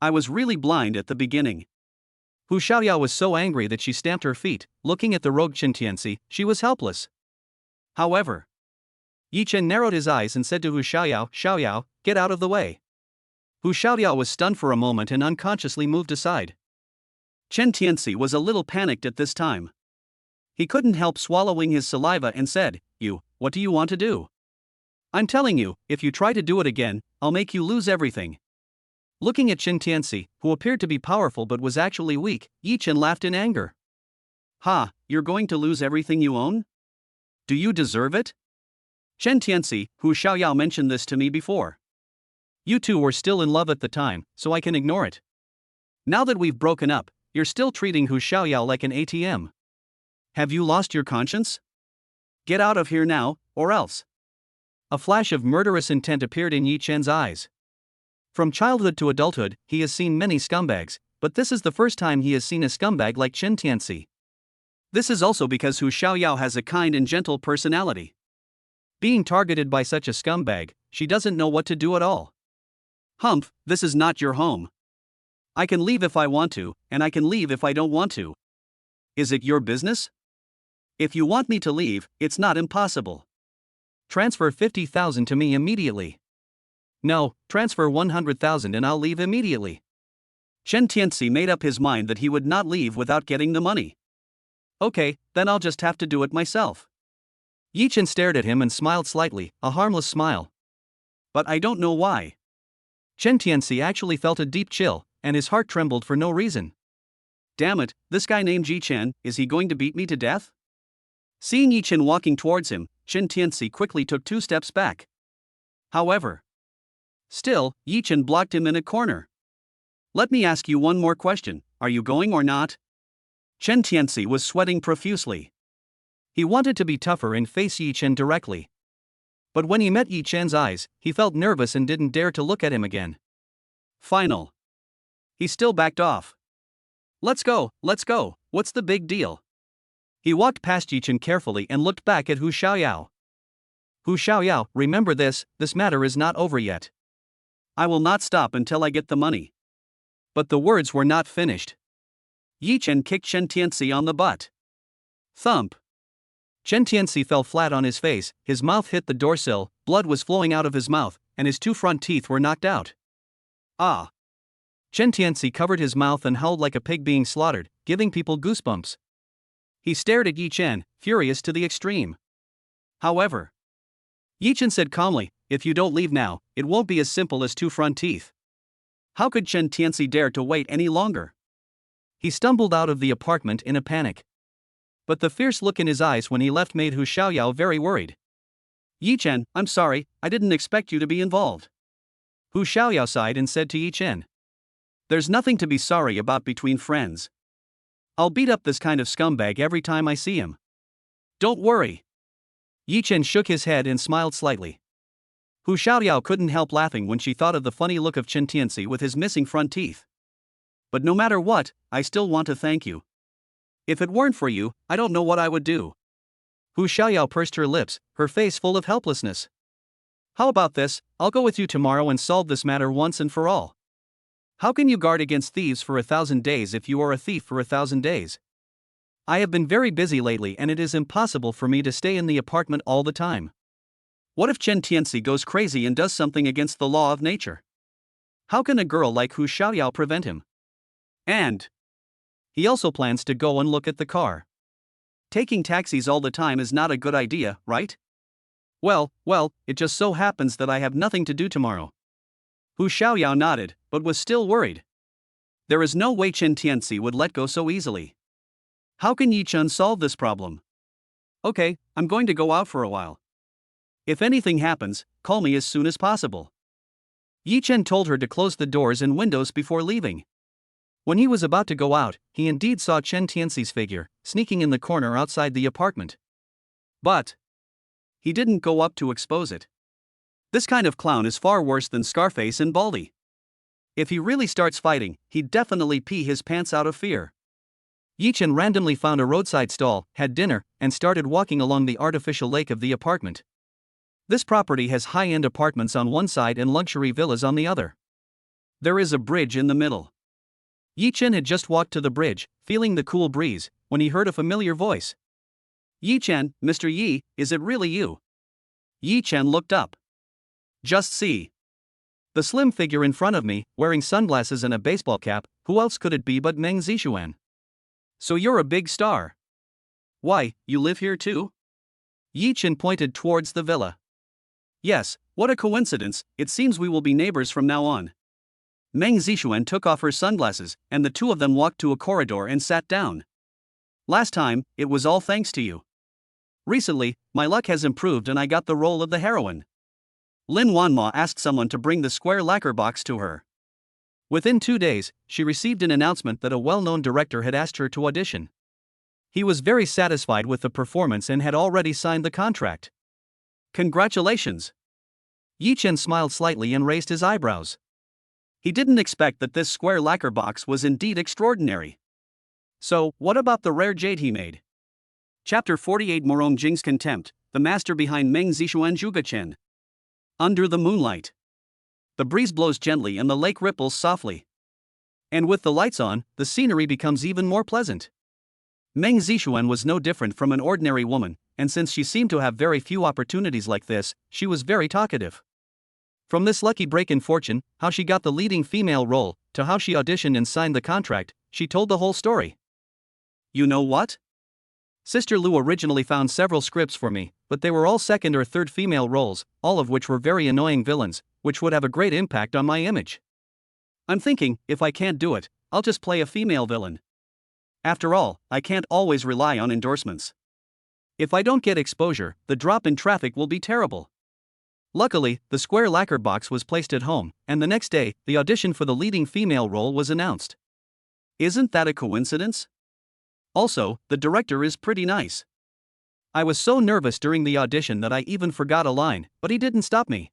I was really blind at the beginning. Hu Xiaoyao was so angry that she stamped her feet. Looking at the rogue Chen Tianxi, she was helpless. However, Yi Chen narrowed his eyes and said to Hu Xiaoyao, "Xiaoyao, get out of the way." Hu Xiaoyao was stunned for a moment and unconsciously moved aside. Chen Tianxi was a little panicked at this time. He couldn't help swallowing his saliva and said, What do you want to do? I'm telling you, if you try to do it again, I'll make you lose everything. Looking at Chen Tianxi, who appeared to be powerful but was actually weak, Yi Chen laughed in anger. Ha, you're going to lose everything you own? Do you deserve it? Chen Tianxi, Hu Xiaoyao mentioned this to me before. You two were still in love at the time, so I can ignore it. Now that we've broken up, you're still treating Hu Xiaoyao like an ATM. Have you lost your conscience? Get out of here now, or else. A flash of murderous intent appeared in Yi Chen's eyes. From childhood to adulthood, he has seen many scumbags, but this is the first time he has seen a scumbag like Chen Tianxi. This is also because Hu Xiaoyao has a kind and gentle personality. Being targeted by such a scumbag, she doesn't know what to do at all. Humph, this is not your home. I can leave if I want to, and I can leave if I don't want to. Is it your business? If you want me to leave, it's not impossible. Transfer 50,000 to me immediately. No, transfer 100,000 and I'll leave immediately. Chen Tianxi made up his mind that he would not leave without getting the money. Okay, then I'll just have to do it myself. Yi Chen stared at him and smiled slightly, a harmless smile. But I don't know why. Chen Tianxi actually felt a deep chill, and his heart trembled for no reason. Damn it, this guy named Yi Chen, is he going to beat me to death? Seeing Yi Chen walking towards him, Chen Tianxi quickly took 2 steps back. However, still, Yi Chen blocked him in a corner. Let me ask you one more question, are you going or not? Chen Tianxi was sweating profusely. He wanted to be tougher and face Yi Chen directly. But when he met Yi Chen's eyes, he felt nervous and didn't dare to look at him again. Final. He still backed off. Let's go, what's the big deal? He walked past Yi Chen carefully and looked back at Hu Xiaoyao. Hu Xiaoyao, remember this matter is not over yet. I will not stop until I get the money. But the words were not finished. Yi Chen kicked Chen Tianxi on the butt. Thump. Chen Tianxi fell flat on his face, his mouth hit the doorsill, blood was flowing out of his mouth, and his 2 front teeth were knocked out. Ah! Chen Tianxi covered his mouth and howled like a pig being slaughtered, giving people goosebumps. He stared at Yi Chen, furious to the extreme. However, Yi Chen said calmly, "If you don't leave now, it won't be as simple as 2 front teeth." How could Chen Tianzi dare to wait any longer? He stumbled out of the apartment in a panic. But the fierce look in his eyes when he left made Hu Xiaoyao very worried. "Yi Chen, I'm sorry, I didn't expect you to be involved." Hu Xiaoyao sighed and said to Yi Chen, "There's nothing to be sorry about between friends. I'll beat up this kind of scumbag every time I see him. Don't worry." Yi Chen shook his head and smiled slightly. Hu Xiaoyao couldn't help laughing when she thought of the funny look of Chen Tianzi with his missing front teeth. "But no matter what, I still want to thank you. If it weren't for you, I don't know what I would do." Hu Xiaoyao pursed her lips, her face full of helplessness. "How about this? I'll go with you tomorrow and solve this matter once and for all. How can you guard against thieves for 1,000 days if you are a thief for 1,000 days? I have been very busy lately and it is impossible for me to stay in the apartment all the time. What if Chen Tianzi goes crazy and does something against the law of nature? How can a girl like Hu Xiaoyao prevent him? And he also plans to go and look at the car. Taking taxis all the time is not a good idea, right? Well, it just so happens that I have nothing to do tomorrow." Hu Xiaoyao nodded, but was still worried. There is no way Chen Tianzi would let go so easily. How can Yi Chen solve this problem? "Okay, I'm going to go out for a while. If anything happens, call me as soon as possible." Yi Chen told her to close the doors and windows before leaving. When he was about to go out, he indeed saw Chen Tianzi's figure, sneaking in the corner outside the apartment. But he didn't go up to expose it. This kind of clown is far worse than Scarface and Baldy. If he really starts fighting, he'd definitely pee his pants out of fear. Yi Chen randomly found a roadside stall, had dinner, and started walking along the artificial lake of the apartment. This property has high-end apartments on one side and luxury villas on the other. There is a bridge in the middle. Yi Chen had just walked to the bridge, feeling the cool breeze, when he heard a familiar voice. "Yi Chen, Mr. Yi, is it really you?" Yi Chen looked up. Just see. The slim figure in front of me, wearing sunglasses and a baseball cap, who else could it be but Meng Zixuan? "So you're a big star. Why, you live here too?" Yi Chen pointed towards the villa. "Yes, what a coincidence, it seems we will be neighbors from now on." Meng Zixuan took off her sunglasses, and the two of them walked to a corridor and sat down. "Last time, it was all thanks to you. Recently, my luck has improved and I got the role of the heroine." Lin Wanma asked someone to bring the square lacquer box to her. Within 2 days, she received an announcement that a well-known director had asked her to audition. He was very satisfied with the performance and had already signed the contract. "Congratulations." Yi Chen smiled slightly and raised his eyebrows. He didn't expect that this square lacquer box was indeed extraordinary. So, what about the rare jade he made? Chapter 48 Morong Jing's Contempt, the master behind Meng Zixuan Zhugechen. Under the moonlight. The breeze blows gently and the lake ripples softly. And with the lights on, the scenery becomes even more pleasant. Meng Zixuan was no different from an ordinary woman, and since she seemed to have very few opportunities like this, she was very talkative. From this lucky break in fortune, how she got the leading female role, to how she auditioned and signed the contract, she told the whole story. "You know what? Sister Lu originally found several scripts for me, but they were all second or third female roles, all of which were very annoying villains, which would have a great impact on my image. I'm thinking, if I can't do it, I'll just play a female villain. After all, I can't always rely on endorsements. If I don't get exposure, the drop in traffic will be terrible." Luckily, the square lacquer box was placed at home, and the next day, the audition for the leading female role was announced. Isn't that a coincidence? Also, the director is pretty nice. I was so nervous during the audition that I even forgot a line, but he didn't stop me.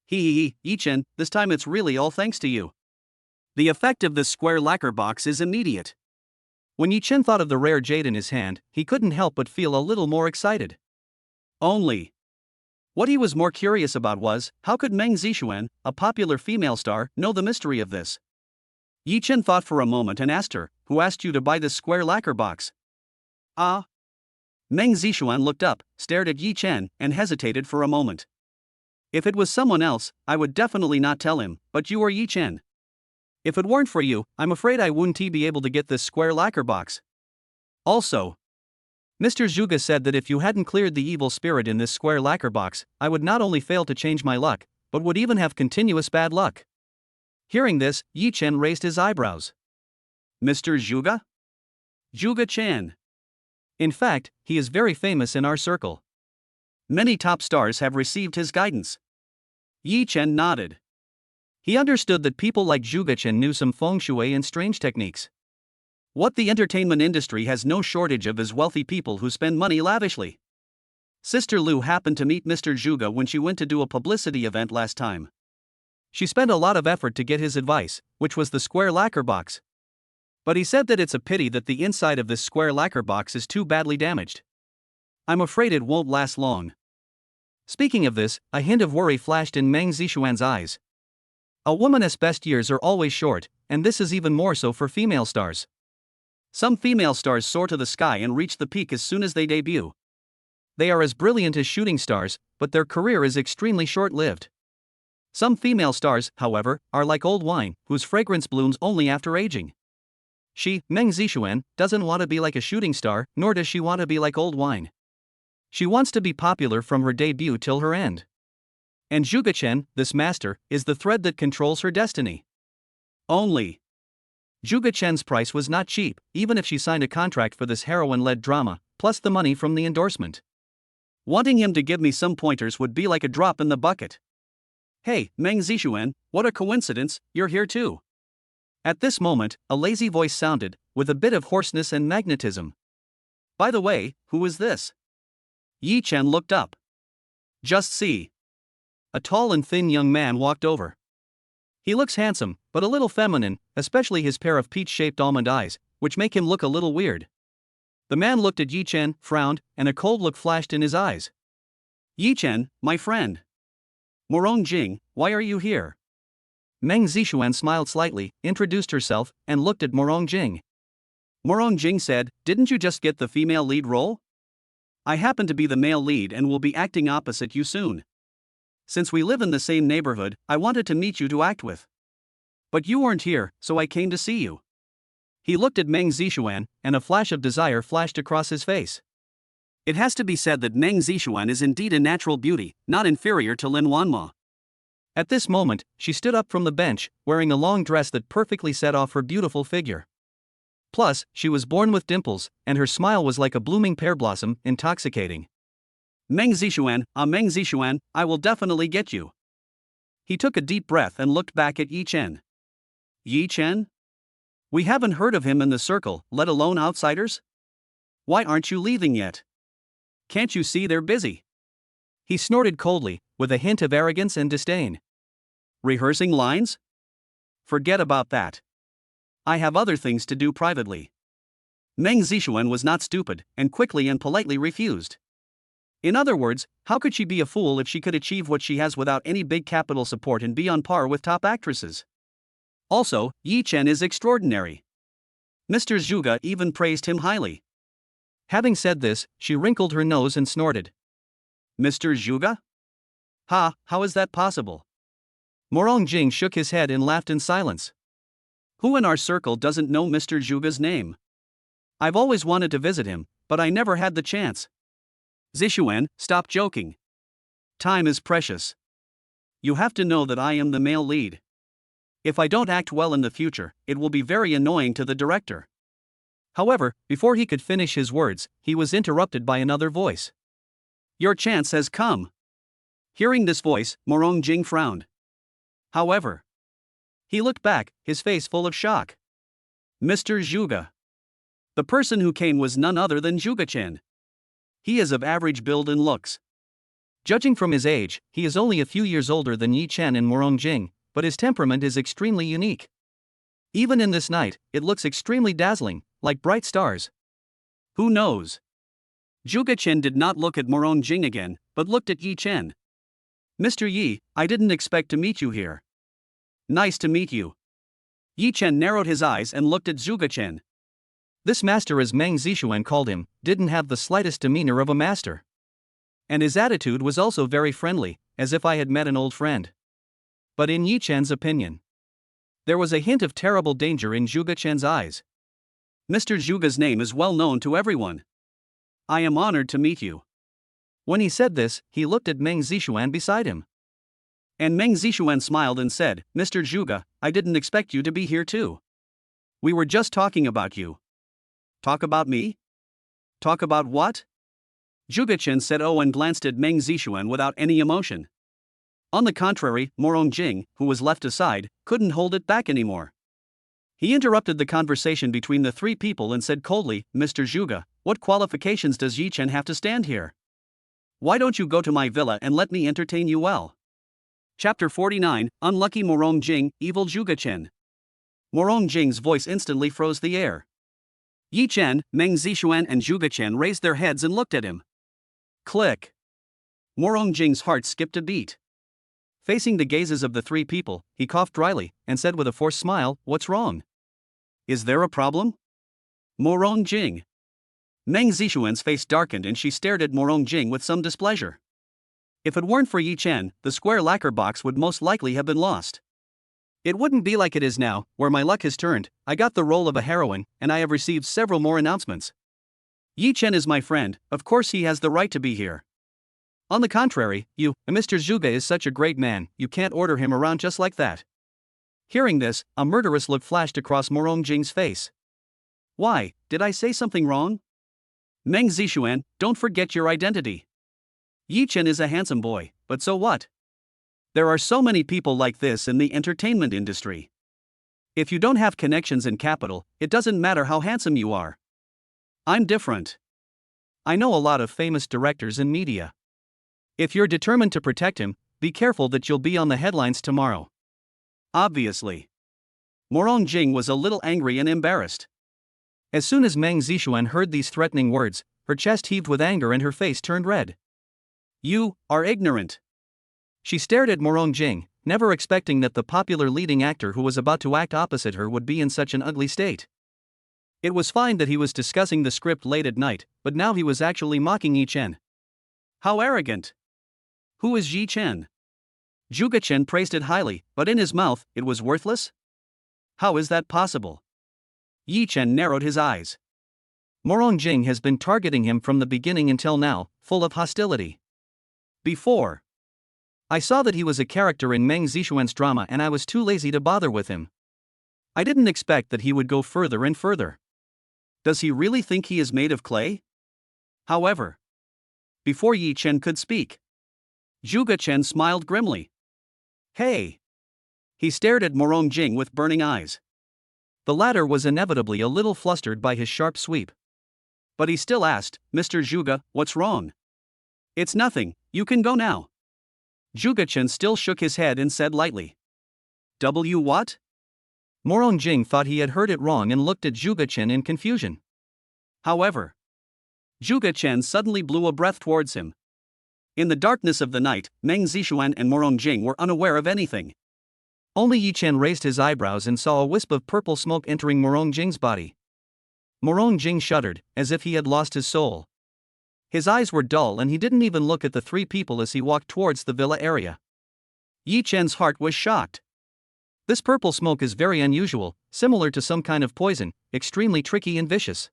Yi Chen, this time it's really all thanks to you. The effect of this square lacquer box is immediate." When Yi Chen thought of the rare jade in his hand, he couldn't help but feel a little more excited. Only, what he was more curious about was, how could Meng Zixuan, a popular female star, know the mystery of this? Yi Chen thought for a moment and asked her, "Who asked you to buy this square lacquer box?" "Ah." Meng Zixuan looked up, stared at Yi Chen, and hesitated for a moment. "If it was someone else, I would definitely not tell him, but you are Yi Chen. If it weren't for you, I'm afraid I wouldn't be able to get this square lacquer box. Also, Mr. Zhuge said that if you hadn't cleared the evil spirit in this square lacquer box, I would not only fail to change my luck, but would even have continuous bad luck. Hearing this, Yi Chen raised his eyebrows. Mr. Zhuge? Zhuge-chan. In fact, he is very famous in our circle. Many top stars have received his guidance. Yi Chen nodded. He understood that people like Zhuge Chen knew some feng shui and strange techniques. What the entertainment industry has no shortage of is wealthy people who spend money lavishly. Sister Lu happened to meet Mr. Zhuge when she went to do a publicity event last time. She spent a lot of effort to get his advice, which was the square lacquer box. But he said that it's a pity that the inside of this square lacquer box is too badly damaged. I'm afraid it won't last long. Speaking of this, a hint of worry flashed in Meng Zixuan's eyes. A woman's best years are always short, and this is even more so for female stars. Some female stars soar to the sky and reach the peak as soon as they debut. They are as brilliant as shooting stars, but their career is extremely short-lived. Some female stars, however, are like old wine, whose fragrance blooms only after aging. She, Meng Zixuan, doesn't want to be like a shooting star, nor does she want to be like old wine. She wants to be popular from her debut till her end. And Zhuge Chen, this master, is the thread that controls her destiny. Only. Zhuge Chen's price was not cheap, even if she signed a contract for this heroine-led drama, plus the money from the endorsement. Wanting him to give me some pointers would be like a drop in the bucket. Hey, Meng Zixuan, what a coincidence, you're here too. At this moment, a lazy voice sounded, with a bit of hoarseness and magnetism. By the way, who is this? Yi Chen looked up. Just see. A tall and thin young man walked over. He looks handsome, but a little feminine, especially his pair of peach-shaped almond eyes, which make him look a little weird. The man looked at Yi Chen, frowned, and a cold look flashed in his eyes. Yi Chen, my friend. Morong Jing, why are you here? Meng Zixuan smiled slightly, introduced herself, and looked at Morong Jing. Morong Jing said, didn't you just get the female lead role? I happen to be the male lead and will be acting opposite you soon. Since we live in the same neighborhood, I wanted to meet you to act with. But you weren't here, so I came to see you. He looked at Meng Zixuan, and a flash of desire flashed across his face. It has to be said that Meng Zixuan is indeed a natural beauty, not inferior to Lin Wanma. At this moment, she stood up from the bench, wearing a long dress that perfectly set off her beautiful figure. Plus, she was born with dimples, and her smile was like a blooming pear blossom, intoxicating. Meng Zixuan, Meng Zixuan, I will definitely get you. He took a deep breath and looked back at Yi Chen. Yi Chen? We haven't heard of him in the circle, let alone outsiders? Why aren't you leaving yet? Can't you see they're busy? He snorted coldly, with a hint of arrogance and disdain. Rehearsing lines? Forget about that. I have other things to do privately. Meng Zixuan was not stupid, and quickly and politely refused. In other words, how could she be a fool if she could achieve what she has without any big capital support and be on par with top actresses? Also, Yi Chen is extraordinary. Mr. Zhuge even praised him highly. Having said this, she wrinkled her nose and snorted. Mr. Zhuge? Ha, how is that possible? Morong Jing shook his head and laughed in silence. Who in our circle doesn't know Mr. Zhuge's name? I've always wanted to visit him, but I never had the chance. Zixuan, stop joking. Time is precious. You have to know that I am the male lead. If I don't act well in the future, it will be very annoying to the director. However, before he could finish his words, he was interrupted by another voice. Your chance has come. Hearing this voice, Morong Jing frowned. However, he looked back, his face full of shock. Mr. Zhuge. The person who came was none other than Zhuge Chen. He is of average build and looks. Judging from his age, he is only a few years older than Yi Chen and Morong Jing, but his temperament is extremely unique. Even in this night, it looks extremely dazzling, like bright stars. Who knows? Zhuge Chen did not look at Morong Jing again, but looked at Yi Chen. Mr. Yi, I didn't expect to meet you here. Nice to meet you. Yi Chen narrowed his eyes and looked at Zhuge Chen. This master, as Meng Zixuan called him, didn't have the slightest demeanor of a master. And his attitude was also very friendly, as if I had met an old friend. But in Yi Chen's opinion, there was a hint of terrible danger in Zhuge Chen's eyes. Mr. Zhuge's name is well known to everyone. I am honored to meet you. When he said this, he looked at Meng Zixuan beside him. And Meng Zixuan smiled and said, Mr. Zhuge, I didn't expect you to be here too. We were just talking about you. Talk about me? Talk about what? Zhuge Chen said and glanced at Meng Zixuan without any emotion. On the contrary, Morong Jing, who was left aside, couldn't hold it back anymore. He interrupted the conversation between the three people and said coldly, Mr. Zhuge, what qualifications does Yi Chen have to stand here? Why don't you go to my villa and let me entertain you well? Chapter 49, Unlucky Morong Jing, Evil Zhuge Chen. Morong Jing's voice instantly froze the air. Yi Chen, Meng Zixuan and Zhuge Chen raised their heads and looked at him. Click. Morong Jing's heart skipped a beat. Facing the gazes of the three people, he coughed dryly and said with a forced smile, What's wrong? Is there a problem? Morong Jing. Meng Zixuan's face darkened and she stared at Morong Jing with some displeasure. If it weren't for Yi Chen, the square lacquer box would most likely have been lost. It wouldn't be like it is now, where my luck has turned. I got the role of a heroine, and I have received several more announcements. Yi Chen is my friend, of course he has the right to be here. On the contrary, Mr. Zhuge is such a great man, you can't order him around just like that. Hearing this, a murderous look flashed across Morong Jing's face. Why, did I say something wrong? Meng Zixuan, don't forget your identity. Yi Chen is a handsome boy, but so what? There are so many people like this in the entertainment industry. If you don't have connections and capital, it doesn't matter how handsome you are. I'm different. I know a lot of famous directors and media. If you're determined to protect him, be careful that you'll be on the headlines tomorrow. Obviously. Morong Jing was a little angry and embarrassed. As soon as Meng Zixuan heard these threatening words, her chest heaved with anger and her face turned red. You are ignorant. She stared at Morong Jing, never expecting that the popular leading actor who was about to act opposite her would be in such an ugly state. It was fine that he was discussing the script late at night, but now he was actually mocking Yi Chen. How arrogant! Who is Yi Chen? Zhuge Chen praised it highly, but in his mouth, it was worthless? How is that possible? Yi Chen narrowed his eyes. Morong Jing has been targeting him from the beginning until now, full of hostility. Before. I saw that he was a character in Meng Zixuan's drama and I was too lazy to bother with him. I didn't expect that he would go further and further. Does he really think he is made of clay? However. Before Yi Chen could speak, Zhuge Chen smiled grimly. Hey! He stared at Morong Jing with burning eyes. The latter was inevitably a little flustered by his sharp sweep. But he still asked, Mr. Zhuge, what's wrong? It's nothing, you can go now. Zhuge Chen still shook his head and said lightly. What? Morong Jing thought he had heard it wrong and looked at Zhuge Chen in confusion. However, Zhuge Chen suddenly blew a breath towards him. In the darkness of the night, Meng Zixuan and Morong Jing were unaware of anything. Only Yi Chen raised his eyebrows and saw a wisp of purple smoke entering Morong Jing's body. Morong Jing shuddered, as if he had lost his soul. His eyes were dull and he didn't even look at the three people as he walked towards the villa area. Yi Chen's heart was shocked. This purple smoke is very unusual, similar to some kind of poison, extremely tricky and vicious.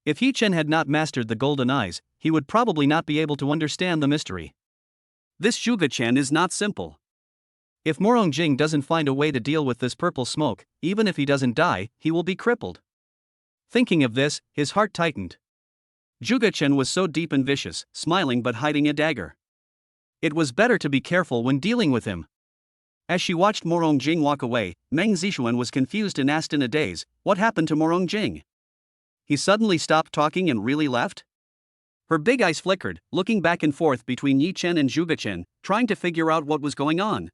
If Yi Chen had not mastered the golden eyes, he would probably not be able to understand the mystery. This Zhuge Chen is not simple. If Morong Jing doesn't find a way to deal with this purple smoke, even if he doesn't die, he will be crippled. Thinking of this, his heart tightened. Zhuge Chen was so deep and vicious, smiling but hiding a dagger. It was better to be careful when dealing with him. As she watched Morong Jing walk away, Meng Zixuan was confused and asked in a daze, what happened to Morong Jing? He suddenly stopped talking and really left? Her big eyes flickered, looking back and forth between Yi Chen and Zhuge Chen, trying to figure out what was going on.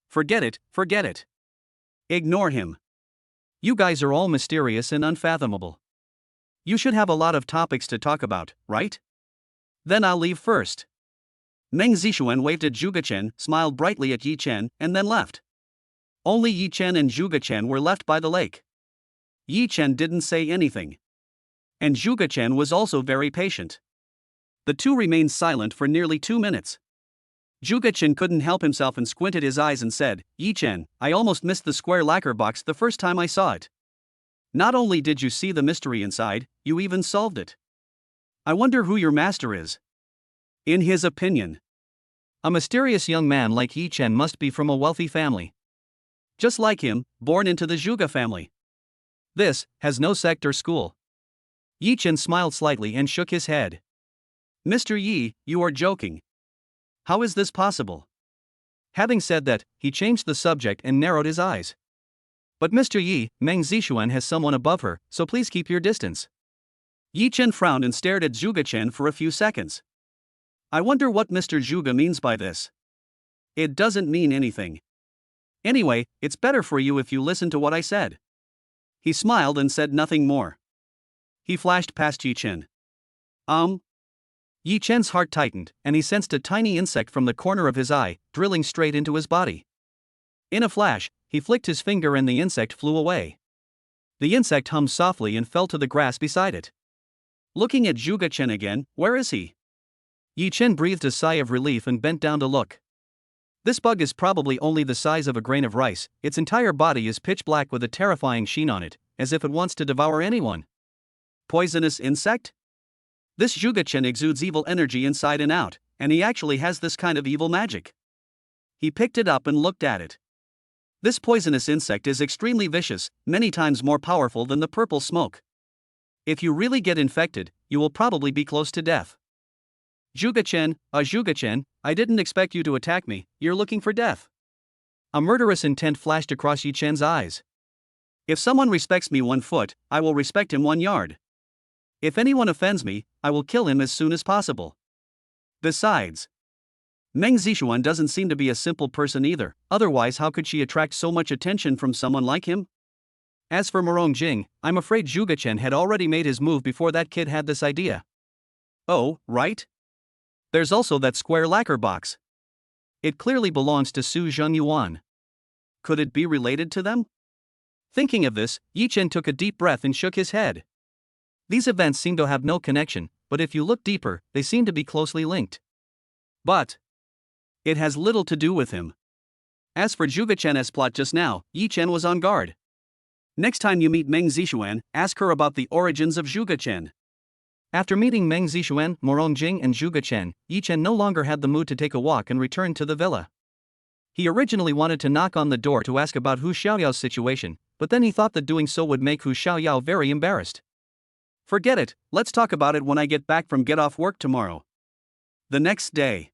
Forget it. Ignore him. You guys are all mysterious and unfathomable. You should have a lot of topics to talk about, right? Then I'll leave first. Meng Zixuan waved at Zhuge Chen, smiled brightly at Yi Chen, and then left. Only Yi Chen and Zhuge Chen were left by the lake. Yi Chen didn't say anything. And Zhuge Chen was also very patient. The two remained silent for nearly 2 minutes. Zhuge Chen couldn't help himself and squinted his eyes and said, Yi Chen, I almost missed the square lacquer box the first time I saw it. Not only did you see the mystery inside, you even solved it. I wonder who your master is. In his opinion, A mysterious young man like Yi Chen must be from a wealthy family. just like him, born into the Zhuge family. This has no sect or school. Yi Chen smiled slightly and shook his head. Mr. Yi, you are joking. How is this possible? Having said that, he changed the subject and narrowed his eyes. But Mr. Yi, Meng Zixuan has someone above her, so please keep your distance. Yi Chen frowned and stared at Zhuge Chen for a few seconds. I wonder what Mr. Zhuge means by this. It doesn't mean anything. Anyway, it's better for you if you listen to what I said. He smiled and said nothing more. He flashed past Yi Chen. Yi Chen's heart tightened, and he sensed a tiny insect from the corner of his eye, drilling straight into his body. In a flash, he flicked his finger and the insect flew away. The insect hummed softly and fell to the grass beside it. Looking at Zhuge Chen again, where is he? Yi Chen breathed a sigh of relief and bent down to look. This bug is probably only the size of a grain of rice. Its entire body is pitch black with a terrifying sheen on it, as if it wants to devour anyone. Poisonous insect? This Zhuge Chen exudes evil energy inside and out, and he actually has this kind of evil magic. He picked it up and looked at it. This poisonous insect is extremely vicious, many times more powerful than the purple smoke. If you really get infected, you will probably be close to death. Zhuge Chen, I didn't expect you to attack me, you're looking for death. A murderous intent flashed across Yi Chen's eyes. If someone respects me 1 foot, I will respect him 1 yard. If anyone offends me, I will kill him as soon as possible. Besides, Meng Zixuan doesn't seem to be a simple person either, otherwise how could she attract so much attention from someone like him? As for Morong Jing, I'm afraid Zhuge Chen had already made his move before that kid had this idea. Oh, right? There's also that square lacquer box. It clearly belongs to Su Zhengyuan. Could it be related to them? Thinking of this, Yi Chen took a deep breath and shook his head. These events seem to have no connection, but if you look deeper, they seem to be closely linked. But it has little to do with him. As for Zhuge Chen's plot just now, Yi Chen was on guard. Next time you meet Meng Zixuan, ask her about the origins of Zhuge Chen. After meeting Meng Zixuan, Morong Jing and Zhuge Chen, Yi Chen no longer had the mood to take a walk and returned to the villa. He originally wanted to knock on the door to ask about Hu Xiaoyao's situation, but then he thought that doing so would make Hu Xiaoyao very embarrassed. Forget it, let's talk about it when I get back from get off work tomorrow. The next day.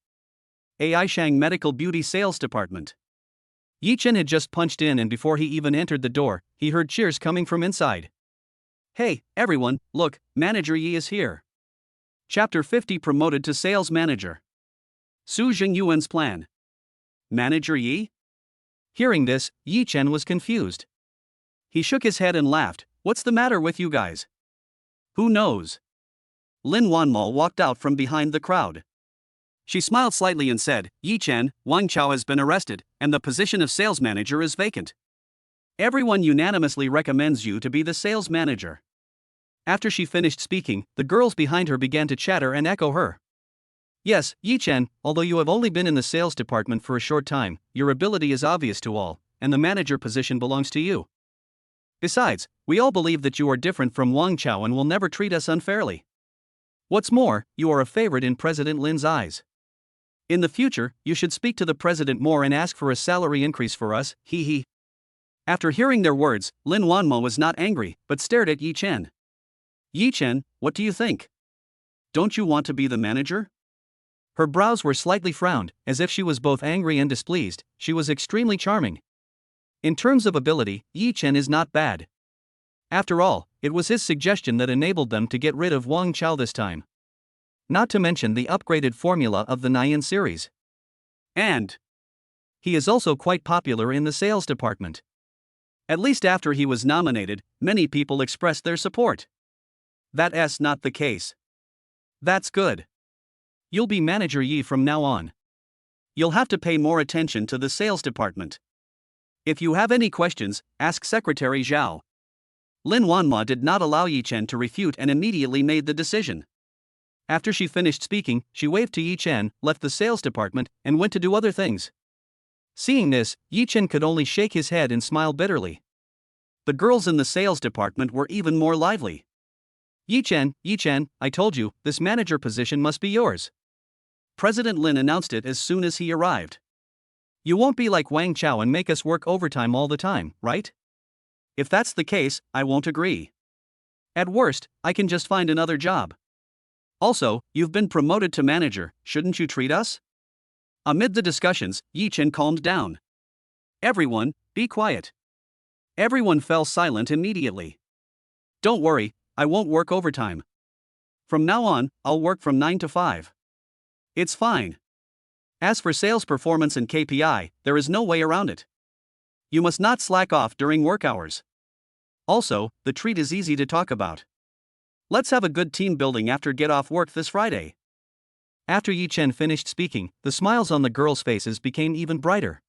Aishang Medical Beauty Sales Department. Yi Chen had just punched in, and before he even entered the door, he heard cheers coming from inside. Hey, everyone, look, Manager Yi is here. Chapter 50 Promoted to Sales Manager. Su Zhengyuan's plan. Manager Yi? Hearing this, Yi Chen was confused. He shook his head and laughed. What's the matter with you guys? Who knows? Lin Wanmo walked out from behind the crowd. She smiled slightly and said, Yi Chen, Wang Chao has been arrested, and the position of sales manager is vacant. Everyone unanimously recommends you to be the sales manager. After she finished speaking, the girls behind her began to chatter and echo her. Yes, Yi Chen, although you have only been in the sales department for a short time, your ability is obvious to all, and the manager position belongs to you. Besides, we all believe that you are different from Wang Chao and will never treat us unfairly. What's more, you are a favorite in President Lin's eyes. In the future, you should speak to the president more and ask for a salary increase for us, hee hee. After hearing their words, Lin Wanmo was not angry, but stared at Yi Chen. Yi Chen, what do you think? Don't you want to be the manager? Her brows were slightly frowned, as if she was both angry and displeased. She was extremely charming. In terms of ability, Yi Chen is not bad. After all, it was his suggestion that enabled them to get rid of Wang Chao this time. Not to mention the upgraded formula of the Nyan series. And he is also quite popular in the sales department. At least after he was nominated, many people expressed their support. That's not the case. That's good. You'll be Manager Yi from now on. You'll have to pay more attention to the sales department. If you have any questions, ask Secretary Zhao. Lin Wanma did not allow Yi Chen to refute and immediately made the decision. After she finished speaking, she waved to Yi Chen, left the sales department, and went to do other things. Seeing this, Yi Chen could only shake his head and smile bitterly. The girls in the sales department were even more lively. Yi Chen, I told you, this manager position must be yours. President Lin announced it as soon as he arrived. You won't be like Wang Chao and make us work overtime all the time, right? If that's the case, I won't agree. At worst, I can just find another job. Also, you've been promoted to manager, shouldn't you treat us? Amid the discussions, Yi Chen calmed down. Everyone, be quiet. Everyone fell silent immediately. Don't worry, I won't work overtime. From now on, I'll work from 9 to 5. It's fine. As for sales performance and KPI, there is no way around it. You must not slack off during work hours. Also, the treat is easy to talk about. Let's have a good team building after get off work this Friday. After Yi Chen finished speaking, the smiles on the girls' faces became even brighter.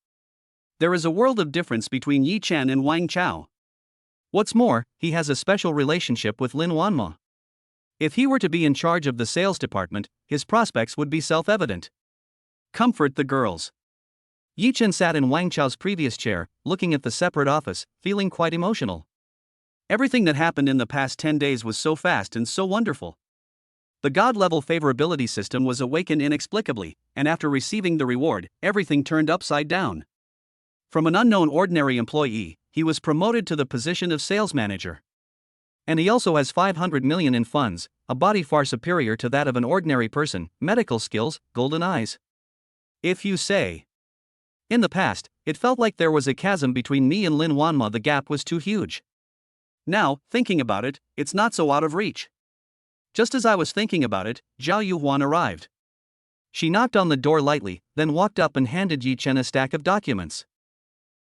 There is a world of difference between Yi Chen and Wang Chao. What's more, he has a special relationship with Lin Wanma. If he were to be in charge of the sales department, his prospects would be self-evident. Comfort the girls. Yi Chen sat in Wang Chao's previous chair, looking at the separate office, feeling quite emotional. Everything that happened in the past 10 days was so fast and so wonderful. The God-level favorability system was awakened inexplicably, and after receiving the reward, everything turned upside down. From an unknown ordinary employee, he was promoted to the position of sales manager. And he also has 500 million in funds, a body far superior to that of an ordinary person, medical skills, golden eyes. If you say. In the past, it felt like there was a chasm between me and Lin Wanma. The gap was too huge. Now, thinking about it, it's not so out of reach. Just as I was thinking about it, Zhao Yuhuan arrived. She knocked on the door lightly, then walked up and handed Yi Chen a stack of documents.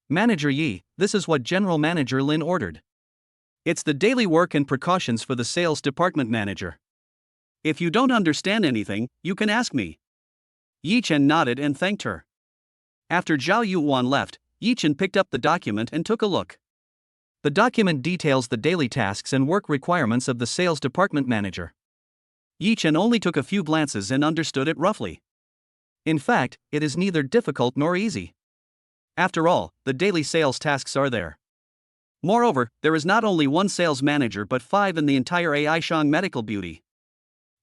Manager Yi, this is what General Manager Lin ordered. It's the daily work and precautions for the sales department manager. If you don't understand anything, you can ask me. Yi Chen nodded and thanked her. After Zhao Yuhuan left, Yi Chen picked up the document and took a look. The document details the daily tasks and work requirements of the sales department manager. Yi Chen only took a few glances and understood it roughly. In fact, it is neither difficult nor easy. After all, the daily sales tasks are there. Moreover, there is not only one sales manager but 5 in the entire Aishang Medical Beauty.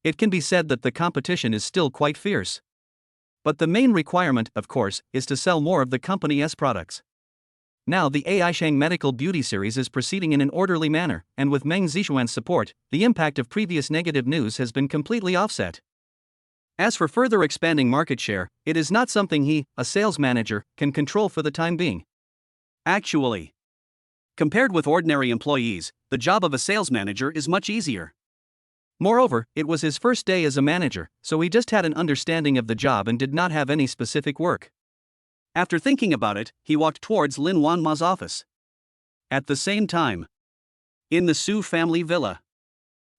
It can be said that the competition is still quite fierce. But the main requirement, of course, is to sell more of the company's products. Now the Aishang Medical Beauty series is proceeding in an orderly manner, and with Meng Zixuan's support, the impact of previous negative news has been completely offset. As for further expanding market share, it is not something he, a sales manager, can control for the time being. Actually, compared with ordinary employees, the job of a sales manager is much easier. Moreover, it was his first day as a manager, so he just had an understanding of the job and did not have any specific work. After thinking about it, he walked towards Lin Wanma's office. At the same time, in the Su family villa,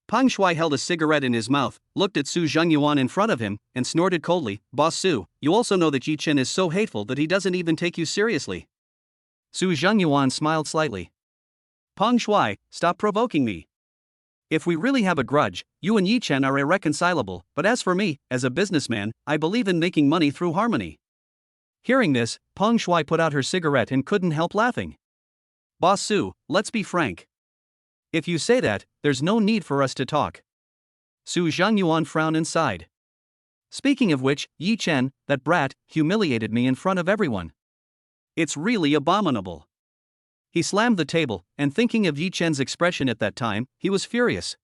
Peng Shuai held a cigarette in his mouth, looked at Su Zhengyuan in front of him, and snorted coldly, "Boss Su, you also know that Yi Chen is so hateful that he doesn't even take you seriously." Su Zhengyuan smiled slightly. "Peng Shuai, stop provoking me. If we really have a grudge, you and Yi Chen are irreconcilable, but as for me, as a businessman, I believe in making money through harmony." Hearing this, Peng Shuai put out her cigarette and couldn't help laughing. "Boss Su, let's be frank. If you say that, there's no need for us to talk." Su Zhengyuan frowned and sighed. "Speaking of which, Yi Chen, that brat, humiliated me in front of everyone. It's really abominable." He slammed the table, and thinking of Yi Chen's expression at that time, he was furious.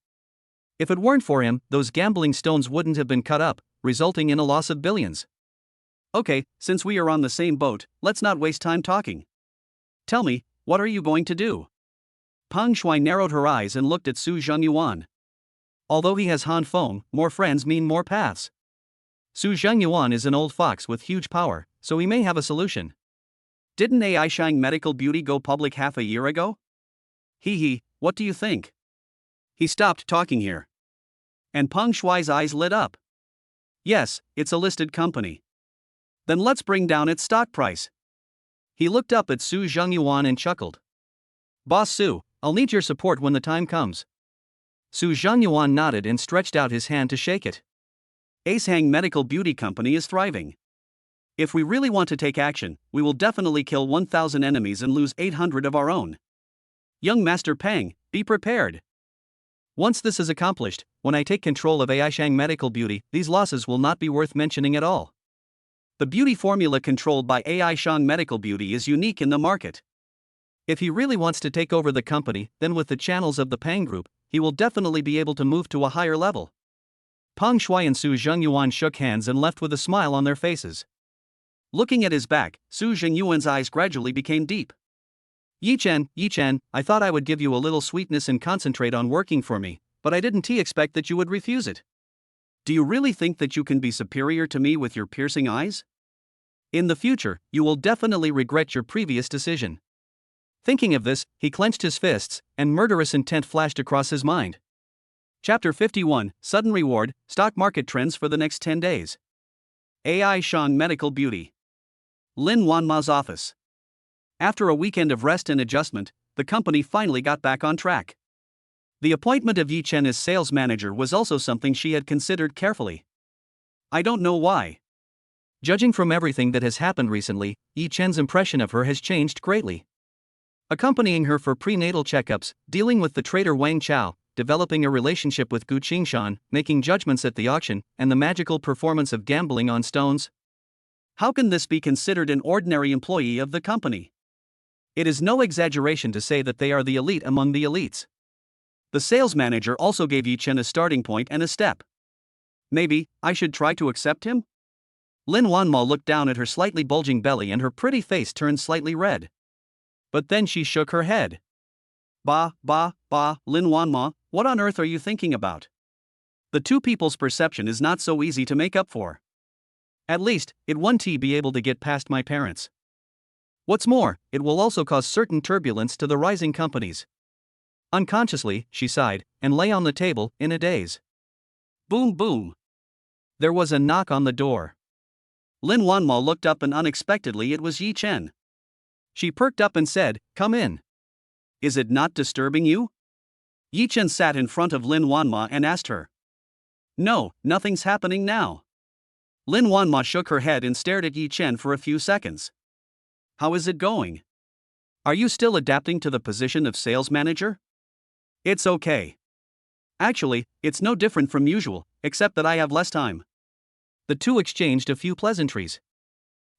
If it weren't for him, those gambling stones wouldn't have been cut up, resulting in a loss of billions. "Okay, since we are on the same boat, let's not waste time talking. Tell me, what are you going to do?" Peng Shuai narrowed her eyes and looked at Su Zhengyuan. Although he has Han Feng, more friends mean more paths. Su Zhengyuan is an old fox with huge power, so he may have a solution. Didn't Aishang Medical Beauty go public half a year ago? What do you think? He stopped talking here. And Peng Shuai's eyes lit up. "Yes, it's a listed company. Then let's bring down its stock price." He looked up at Su Zhengyuan and chuckled. "Boss Su, I'll need your support when the time comes." Su Zhengyuan nodded and stretched out his hand to shake it. Aishang Medical Beauty Company is thriving. If we really want to take action, we will definitely kill 1,000 enemies and lose 800 of our own. Young Master Peng, be prepared. Once this is accomplished, when I take control of AI Shang Medical Beauty, these losses will not be worth mentioning at all. The beauty formula controlled by AI Shang Medical Beauty is unique in the market. If he really wants to take over the company, then with the channels of the Pang Group, he will definitely be able to move to a higher level. Peng Shuai and Su Zhengyuan shook hands and left with a smile on their faces. Looking at his back, Su Zhengyuan's eyes gradually became deep. Yi Chen, I thought I would give you a little sweetness and concentrate on working for me, but I didn't expect that you would refuse it. Do you really think that you can be superior to me with your piercing eyes? In the future, you will definitely regret your previous decision. Thinking of this, he clenched his fists, and murderous intent flashed across his mind. Chapter 51, Sudden Reward, Stock Market Trends for the Next 10 Days. AI Shang Medical Beauty. Lin Wanma's office. After a weekend of rest and adjustment, the company finally got back on track. The appointment of Yi Chen as sales manager was also something she had considered carefully. I don't know why. Judging from everything that has happened recently, Yi Chen's impression of her has changed greatly. Accompanying her for prenatal checkups, dealing with the trader Wang Chao, developing a relationship with Gu Qingshan, making judgments at the auction, and the magical performance of gambling on stones. How can this be considered an ordinary employee of the company? It is no exaggeration to say that they are the elite among the elites. The sales manager also gave Yi Chen a starting point and a step. Maybe I should try to accept him? Lin Wanma looked down at her slightly bulging belly and her pretty face turned slightly red. But then she shook her head. Lin Wanma, what on earth are you thinking about? The two people's perception is not so easy to make up for. At least, it won't be able to get past my parents. What's more, it will also cause certain turbulence to the rising companies. Unconsciously, she sighed, and lay on the table, in a daze. Boom boom. There was a knock on the door. Lin Wanma looked up and unexpectedly it was Yi Chen. She perked up and said, "Come in." Is it not disturbing you? Yi Chen sat in front of Lin Wanma and asked her. No, nothing's happening now. Lin Wanma shook her head and stared at Yi Chen for a few seconds. How is it going? Are you still adapting to the position of sales manager? It's okay. Actually, it's no different from usual, except that I have less time. The two exchanged a few pleasantries.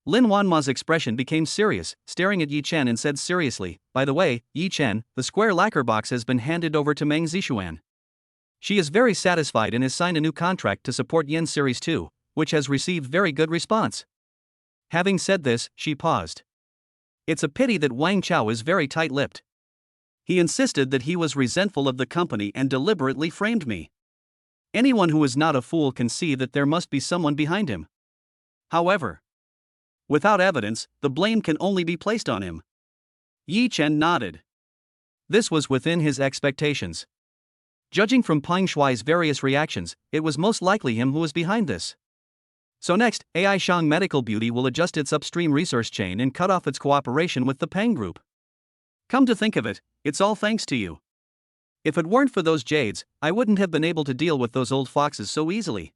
Lin Wanma's expression became serious, staring at Yi Chen and said seriously, "By the way, Yi Chen, the square lacquer box has been handed over to Meng Zixuan. She is very satisfied and has signed a new contract to support Yen Series 2, which has received very good response." Having said this, she paused. It's a pity that Wang Chao is very tight-lipped. He insisted that he was resentful of the company and deliberately framed me. Anyone who is not a fool can see that there must be someone behind him. However, without evidence, the blame can only be placed on him. Yi Chen nodded. This was within his expectations. Judging from Peng Shuai's various reactions, it was most likely him who was behind this. So next, AI Shang Medical Beauty will adjust its upstream resource chain and cut off its cooperation with the Peng Group. Come to think of it, it's all thanks to you. If it weren't for those jades, I wouldn't have been able to deal with those old foxes so easily.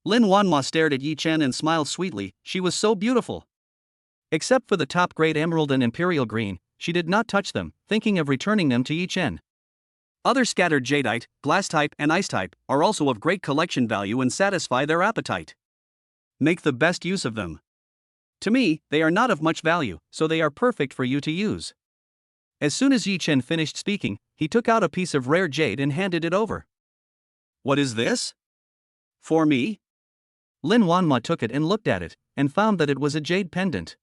Lin Wanma stared at Yi Chen and smiled sweetly. She was so beautiful. Except for the top-grade emerald and imperial green, she did not touch them, thinking of returning them to Yi Chen. Other scattered jadeite, glass type, and ice type are also of great collection value and satisfy their appetite. Make the best use of them. To me, they are not of much value, so they are perfect for you to use. As soon as Yi Chen finished speaking, he took out a piece of rare jade and handed it over. What is this? For me? Lin Wanma took it and looked at it, and found that it was a jade pendant.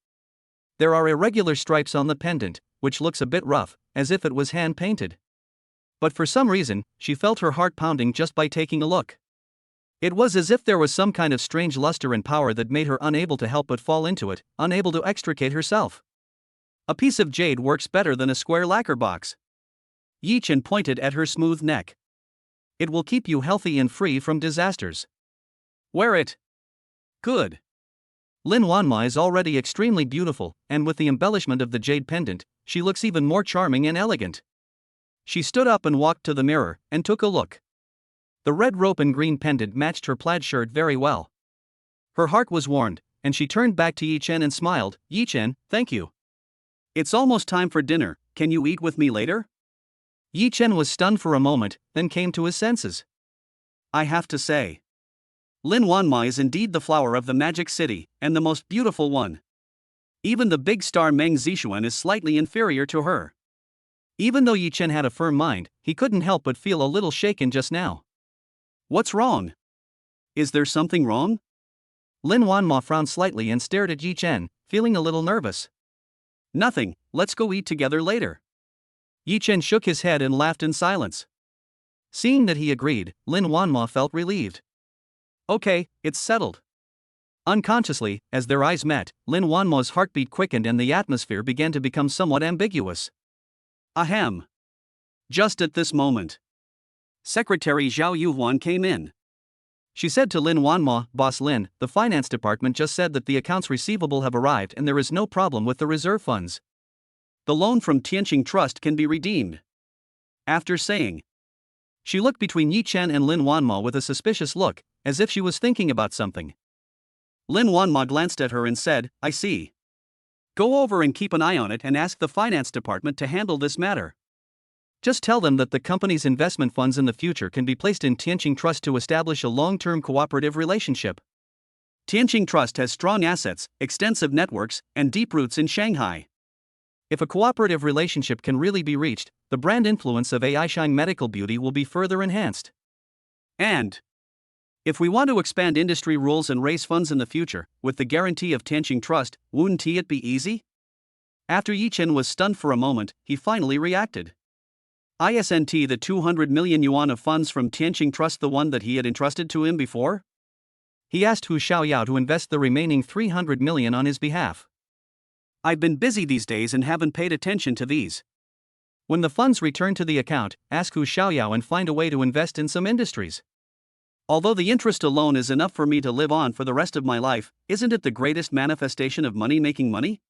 There are irregular stripes on the pendant, which looks a bit rough, as if it was hand-painted. But for some reason, she felt her heart pounding just by taking a look. It was as if there was some kind of strange luster and power that made her unable to help but fall into it, unable to extricate herself. A piece of jade works better than a square lacquer box. Yi Chen pointed at her smooth neck. It will keep you healthy and free from disasters. Wear it. Good. Lin Wanma is already extremely beautiful, and with the embellishment of the jade pendant, she looks even more charming and elegant. She stood up and walked to the mirror, and took a look. The red rope and green pendant matched her plaid shirt very well. Her heart was warmed, and she turned back to Yi Chen and smiled. "Yi Chen, thank you. It's almost time for dinner, can you eat with me later?" Yi Chen was stunned for a moment, then came to his senses. I have to say, Lin Wanma is indeed the flower of the Magic City, and the most beautiful one. Even the big star Meng Zixuan is slightly inferior to her. Even though Yi Chen had a firm mind, he couldn't help but feel a little shaken just now. What's wrong? Is there something wrong? Lin Wanma frowned slightly and stared at Yi Chen, feeling a little nervous. Nothing, let's go eat together later. Yi Chen shook his head and laughed in silence. Seeing that he agreed, Lin Wanma felt relieved. Okay, it's settled. Unconsciously, as their eyes met, Lin Wanma's heartbeat quickened and the atmosphere began to become somewhat ambiguous. Ahem. Just at this moment, Secretary Zhao Yuhuan came in. She said to Lin Wanma, Boss Lin, the finance department just said that the accounts receivable have arrived and there is no problem with the reserve funds. The loan from Tianqing Trust can be redeemed. After saying, she looked between Yi Chen and Lin Wanma with a suspicious look, as if she was thinking about something. Lin Wanma glanced at her and said, I see. Go over and keep an eye on it and ask the finance department to handle this matter. Just tell them that the company's investment funds in the future can be placed in Tianqing Trust to establish a long-term cooperative relationship. Tianqing Trust has strong assets, extensive networks, and deep roots in Shanghai. If a cooperative relationship can really be reached, the brand influence of AI Shang Medical Beauty will be further enhanced. And if we want to expand industry rules and raise funds in the future, with the guarantee of Tianqing Trust, wouldn't it be easy? After Yi Chen was stunned for a moment, he finally reacted. Isn't the 200 million yuan of funds from Tianqing Trust the one that he had entrusted to him before? He asked Hu Xiaoyao to invest the remaining 300 million on his behalf. I've been busy these days and haven't paid attention to these. When the funds return to the account, ask Hu Xiaoyao and find a way to invest in some industries. Although the interest alone is enough for me to live on for the rest of my life, isn't it the greatest manifestation of money making money?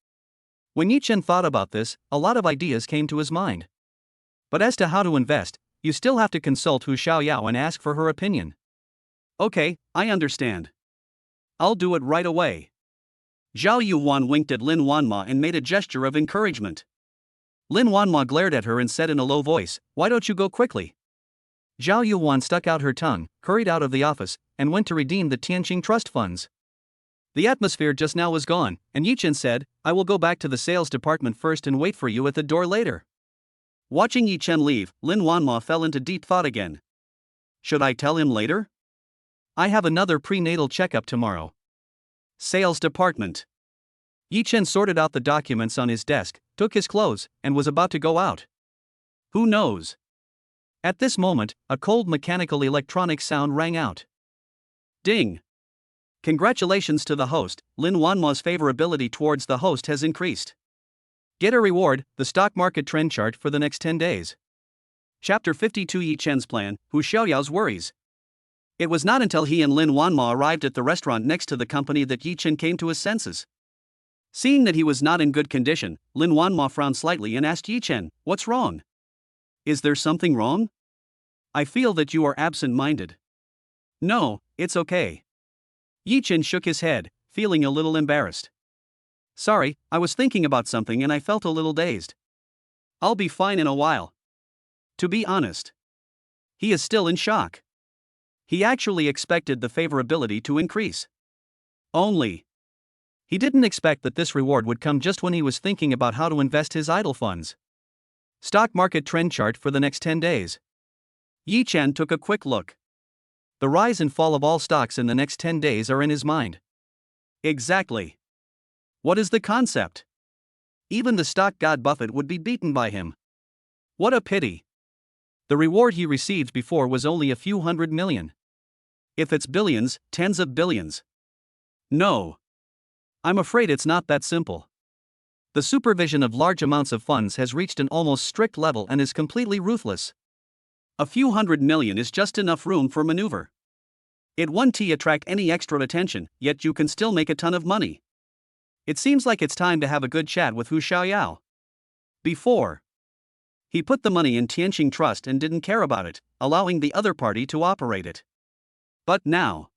When Yi Chen thought about this, a lot of ideas came to his mind. But as to how to invest, you still have to consult Hu Xiaoyao and ask for her opinion. Okay, I understand. I'll do it right away. Zhao Yuhuan winked at Lin Wanma and made a gesture of encouragement. Lin Wanma glared at her and said in a low voice, Why don't you go quickly? Zhao Yuhuan stuck out her tongue, hurried out of the office, and went to redeem the Tianqing Trust funds. The atmosphere just now was gone, and Yi Chen said, I will go back to the sales department first and wait for you at the door later. Watching Yi Chen leave, Lin Wanma fell into deep thought again. Should I tell him later? I have another prenatal checkup tomorrow. Sales department. Yi Chen sorted out the documents on his desk, took his clothes, and was about to go out. Who knows? At this moment, a cold mechanical electronic sound rang out. Ding! Congratulations to the host, Lin Wanma's favorability towards the host has increased. Get a reward, the stock market trend chart for the next 10 days. Chapter 52 Yi Chen's plan, Hu Xiaoyao's worries. It was not until he and Lin Wanma arrived at the restaurant next to the company that Yi Chen came to his senses. Seeing that he was not in good condition, Lin Wanma frowned slightly and asked Yi Chen, What's wrong? Is there something wrong? I feel that you are absent-minded. No, it's okay. Yi Chen shook his head, feeling a little embarrassed. Sorry, I was thinking about something and I felt a little dazed. I'll be fine in a while. To be honest, he is still in shock. He actually expected the favorability to increase. Only, he didn't expect that this reward would come just when he was thinking about how to invest his idle funds. Stock market trend chart for the next 10 days. Yi Chen took a quick look. The rise and fall of all stocks in the next 10 days are in his mind. Exactly. What is the concept? Even the stock god Buffett would be beaten by him. What a pity. The reward he received before was only a few hundred million. If it's billions, tens of billions. No. I'm afraid it's not that simple. The supervision of large amounts of funds has reached an almost strict level and is completely ruthless. A few hundred million is just enough room for maneuver. It won't attract any extra attention, yet you can still make a ton of money. It seems like it's time to have a good chat with Hu Xiaoyao. Before, he put the money in Tianqing Trust and didn't care about it, allowing the other party to operate it. But now,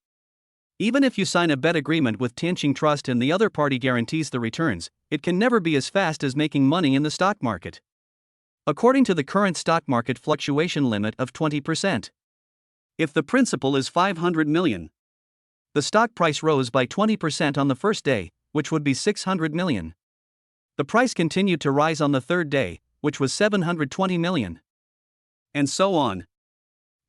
even if you sign a bet agreement with Tianqing Trust and the other party guarantees the returns, it can never be as fast as making money in the stock market. according to the current stock market fluctuation limit of 20%. If the principal is 500 million, the stock price rose by 20% on the first day, which would be 600 million. The price continued to rise on the third day, which was 720 million. And so on.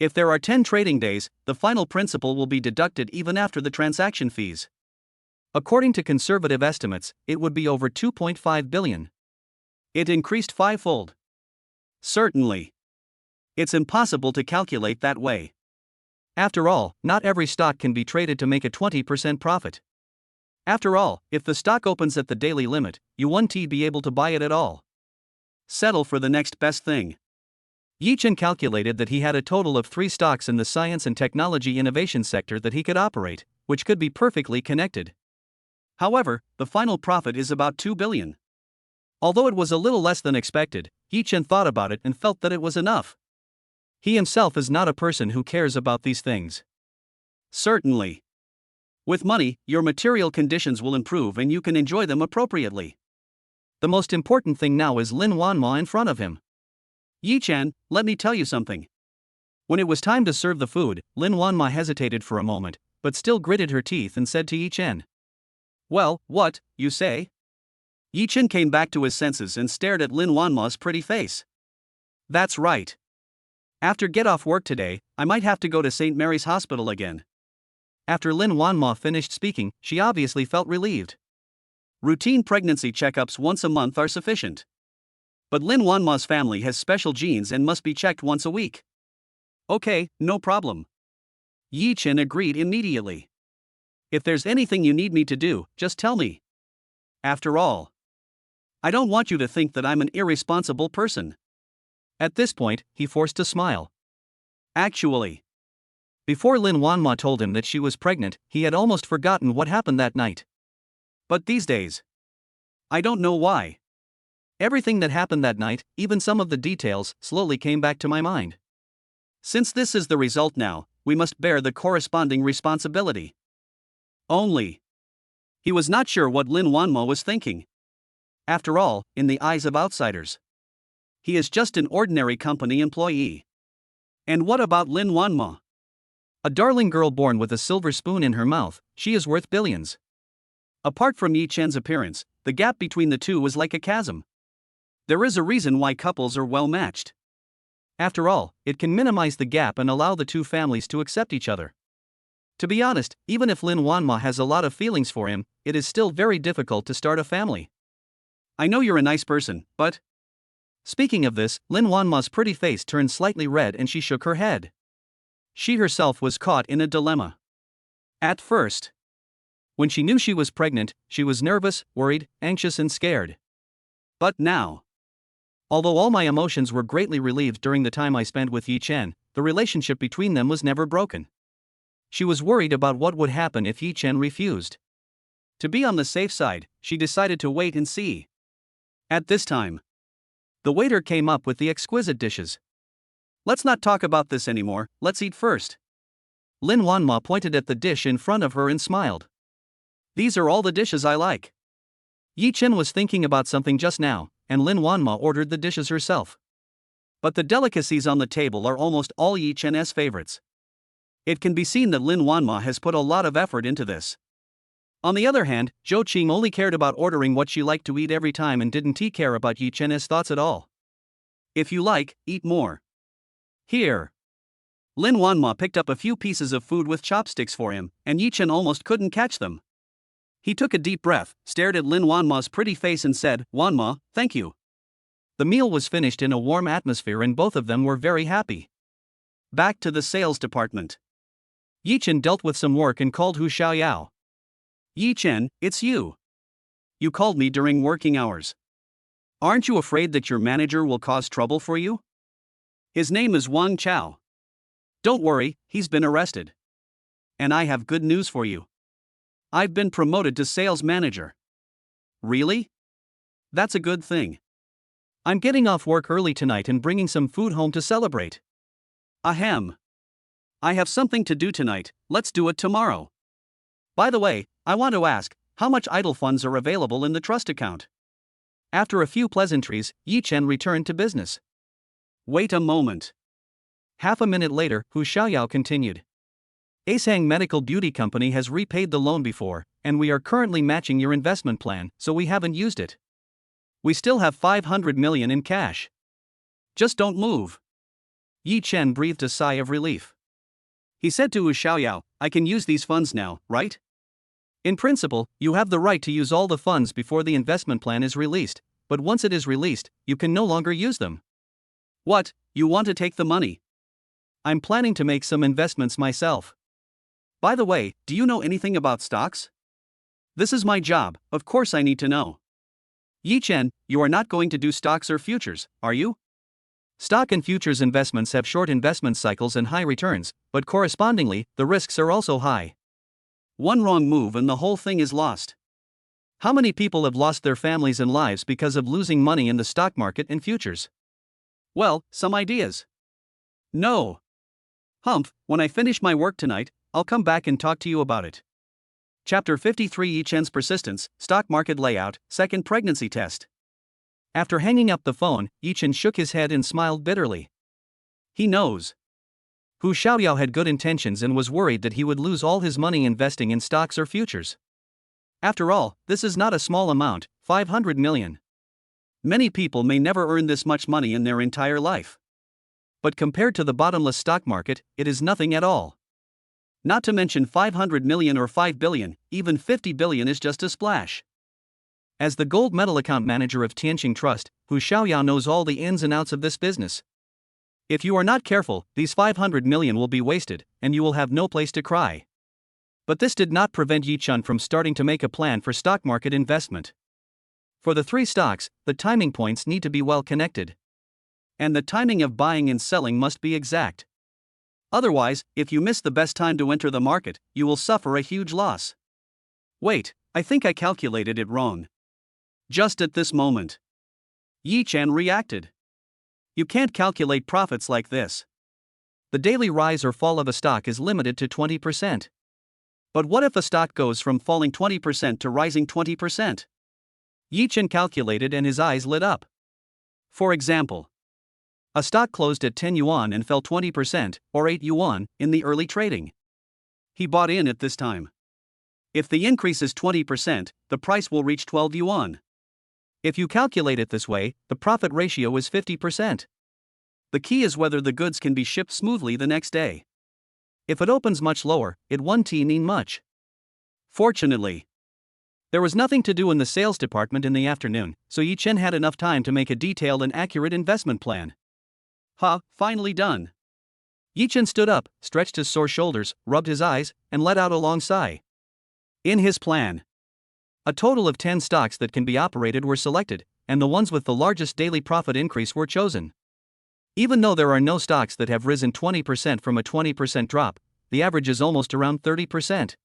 If there are 10 trading days, the final principal will be deducted even after the transaction fees. According to conservative estimates, it would be over 2.5 billion. It increased fivefold. Certainly. It's impossible to calculate that way. After all, not every stock can be traded to make a 20% profit. After all, if the stock opens at the daily limit, you won't be able to buy it at all. Settle for the next best thing. Yi-Chen calculated that he had a total of 3 stocks in the science and technology innovation sector that he could operate, which could be perfectly connected. However, the final profit is about 2 billion. Although it was a little less than expected, Yi-Chen thought about it and felt that it was enough. He himself is not a person who cares about these things. Certainly. With money, your material conditions will improve and you can enjoy them appropriately. The most important thing now is Lin Wanma in front of him. Yi-Chen, let me tell you something. When it was time to serve the food, Lin Wanma hesitated for a moment, but still gritted her teeth and said to Yi-Chen, "Well, what, you say?" Yi-Chen came back to his senses and stared at Lin Wanma's pretty face. "That's right. After get off work today, I might have to go to St. Mary's Hospital again." After Lin Wanma finished speaking, she obviously felt relieved. Routine pregnancy checkups once a month are sufficient. But Lin Wanma's family has special genes and must be checked once a week. Okay, no problem. Yi-Chen agreed immediately. If there's anything you need me to do, just tell me. After all, I don't want you to think that I'm an irresponsible person. At this point, he forced a smile. Actually, before Lin Wanma told him that she was pregnant, he had almost forgotten what happened that night. But these days, I don't know why. Everything that happened that night, even some of the details, slowly came back to my mind. Since this is the result now, we must bear the corresponding responsibility. Only, he was not sure what Lin Wanma was thinking. After all, in the eyes of outsiders, he is just an ordinary company employee. And what about Lin Wanma? A darling girl born with a silver spoon in her mouth, she is worth billions. Apart from Yi-Chen's appearance, the gap between the two was like a chasm. There is a reason why couples are well matched. After all, it can minimize the gap and allow the two families to accept each other. To be honest, even if Lin Wanma has a lot of feelings for him, it is still very difficult to start a family. I know you're a nice person, but... Speaking of this, Lin Wanma's pretty face turned slightly red and she shook her head. She herself was caught in a dilemma. At first, when she knew she was pregnant, she was nervous, worried, anxious and scared. But now, although all my emotions were greatly relieved during the time I spent with Yi-Chen, the relationship between them was never broken. She was worried about what would happen if Yi-Chen refused. To be on the safe side, she decided to wait and see. At this time, the waiter came up with the exquisite dishes. "Let's not talk about this anymore, let's eat first." Lin Wanma pointed at the dish in front of her and smiled. "These are all the dishes I like." Yi-Chen was thinking about something just now, and Lin Wanma ordered the dishes herself. But the delicacies on the table are almost all Yi-Chen's favorites. It can be seen that Lin Wanma has put a lot of effort into this. On the other hand, Zhou Qing only cared about ordering what she liked to eat every time and didn't care about Yi-Chen's thoughts at all. "If you like, eat more. Here." Lin Wanma picked up a few pieces of food with chopsticks for him, and Yi-Chen almost couldn't catch them. He took a deep breath, stared at Lin Wanma's pretty face and said, "Wanma, thank you." The meal was finished in a warm atmosphere and both of them were very happy. Back to the sales department. Yi-Chen dealt with some work and called Hu Xiaoyao. "Yi-Chen, it's you. You called me during working hours. Aren't you afraid that your manager will cause trouble for you? His name is Wang Chao. Don't worry, he's been arrested. And I have good news for you. I've been promoted to sales manager." "Really? That's a good thing. I'm getting off work early tonight and bringing some food home to celebrate." "Ahem. I have something to do tonight, let's do it tomorrow. By the way, I want to ask, how much idle funds are available in the trust account?" After a few pleasantries, Yi-Chen returned to business. Wait a moment. Half a minute later, Hu Xiaoyao continued. Asang Medical Beauty Company has repaid the loan before, and we are currently matching your investment plan, so we haven't used it. We still have 500 million in cash. Just don't move. Yi Chen breathed a sigh of relief. He said to Hu Xiaoyao, I can use these funds now, right? In principle, you have the right to use all the funds before the investment plan is released, but once it is released, you can no longer use them. What, you want to take the money? I'm planning to make some investments myself. By the way, do you know anything about stocks? This is my job, of course I need to know. Yi Chen, you are not going to do stocks or futures, are you? Stock and futures investments have short investment cycles and high returns, but correspondingly, the risks are also high. One wrong move and the whole thing is lost. How many people have lost their families and lives because of losing money in the stock market and futures? Well, some ideas. No. Humph, when I finish my work tonight, I'll come back and talk to you about it. Chapter 53 Yi Chen's Persistence, Stock Market Layout, Second Pregnancy Test. After hanging up the phone, Yi Chen shook his head and smiled bitterly. He knows. Hu Xiaoyao had good intentions and was worried that he would lose all his money investing in stocks or futures. After all, this is not a small amount, 500 million. Many people may never earn this much money in their entire life. But compared to the bottomless stock market, it is nothing at all. Not to mention 500 million or 5 billion, even 50 billion is just a splash. As the gold medal account manager of Tianqing Trust, Hu Xiaoyao knows all the ins and outs of this business. If you are not careful, these 500 million will be wasted, and you will have no place to cry. But this did not prevent Yi Chen from starting to make a plan for stock market investment. For the three stocks, the timing points need to be well connected. And the timing of buying and selling must be exact. Otherwise, if you miss the best time to enter the market, you will suffer a huge loss. Wait, I think I calculated it wrong. Just at this moment, Yi Chen reacted. You can't calculate profits like this. The daily rise or fall of a stock is limited to 20%. But what if a stock goes from falling 20% to rising 20%? Yi Chen calculated and his eyes lit up. For example, a stock closed at 10 yuan and fell 20%, or 8 yuan, in the early trading. He bought in at this time. If the increase is 20%, the price will reach 12 yuan. If you calculate it this way, the profit ratio is 50%. The key is whether the goods can be shipped smoothly the next day. If it opens much lower, it won't mean much. Fortunately, there was nothing to do in the sales department in the afternoon, so Yi Chen had enough time to make a detailed and accurate investment plan. Finally done. Yi Chen stood up, stretched his sore shoulders, rubbed his eyes, and let out a long sigh. In his plan, a total of 10 stocks that can be operated were selected, and the ones with the largest daily profit increase were chosen. Even though there are no stocks that have risen 20% from a 20% drop, the average is almost around 30%.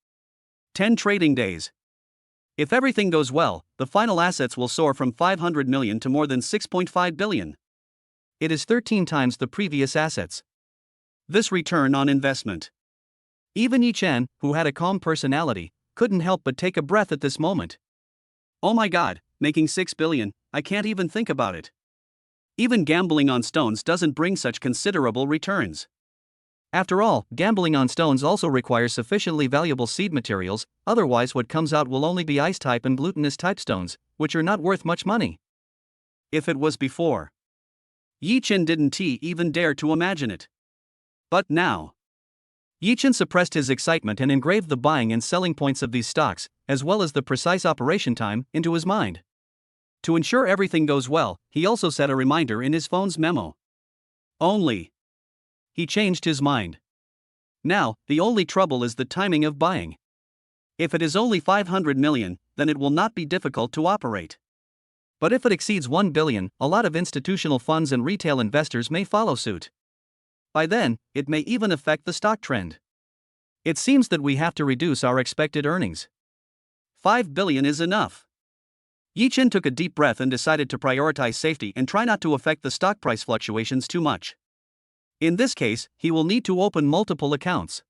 10 trading days. If everything goes well, the final assets will soar from 500 million to more than 6.5 billion. It is 13 times the previous assets. This return on investment. Even Yi Chen, who had a calm personality, couldn't help but take a breath at this moment. Oh my god, making 6 billion, I can't even think about it. Even gambling on stones doesn't bring such considerable returns. After all, gambling on stones also requires sufficiently valuable seed materials, otherwise what comes out will only be ice-type and glutinous-type stones, which are not worth much money. If it was before, Yi Chen didn't even dare to imagine it. But now, Yi Chen suppressed his excitement and engraved the buying and selling points of these stocks, as well as the precise operation time, into his mind. To ensure everything goes well, he also set a reminder in his phone's memo. He changed his mind. Now, the only trouble is the timing of buying. If it is only 500 million, then it will not be difficult to operate. But if it exceeds 1 billion, a lot of institutional funds and retail investors may follow suit. By then, it may even affect the stock trend. It seems that we have to reduce our expected earnings. 5 billion is enough. Yi Chen took a deep breath and decided to prioritize safety and try not to affect the stock price fluctuations too much. In this case, he will need to open multiple accounts.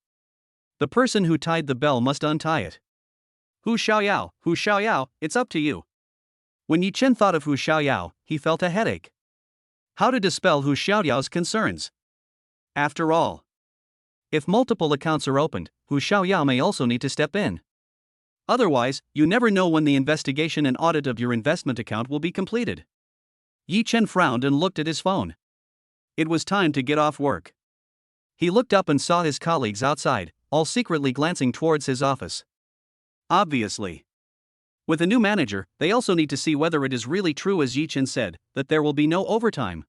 The person who tied the bell must untie it. Hu Xiaoyao, it's up to you. When Yi Chen thought of Hu Xiaoyao, he felt a headache. How to dispel Hu Xiaoyao's concerns. After all, if multiple accounts are opened, Hu Xiaoyao may also need to step in. Otherwise, you never know when the investigation and audit of your investment account will be completed. Yi Chen frowned and looked at his phone. It was time to get off work. He looked up and saw his colleagues outside, all secretly glancing towards his office. Obviously. With a new manager, they also need to see whether it is really true as Yi Chen said, that there will be no overtime.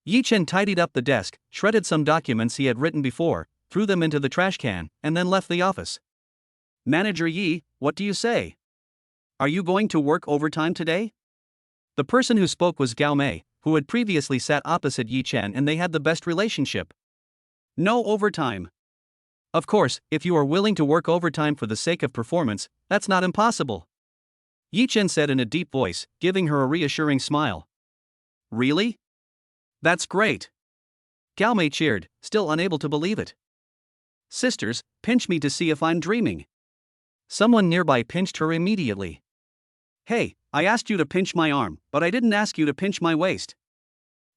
Yi Chen tidied up the desk, shredded some documents he had written before, threw them into the trash can, and then left the office. Manager Yi, what do you say? Are you going to work overtime today? The person who spoke was Gao Mei, who had previously sat opposite Yi Chen, and they had the best relationship. No overtime. Of course, if you are willing to work overtime for the sake of performance, that's not impossible. Yi Chen said in a deep voice, giving her a reassuring smile. Really? That's great. Gao Mei cheered, still unable to believe it. Sisters, pinch me to see if I'm dreaming. Someone nearby pinched her immediately. Hey, I asked you to pinch my arm, but I didn't ask you to pinch my waist.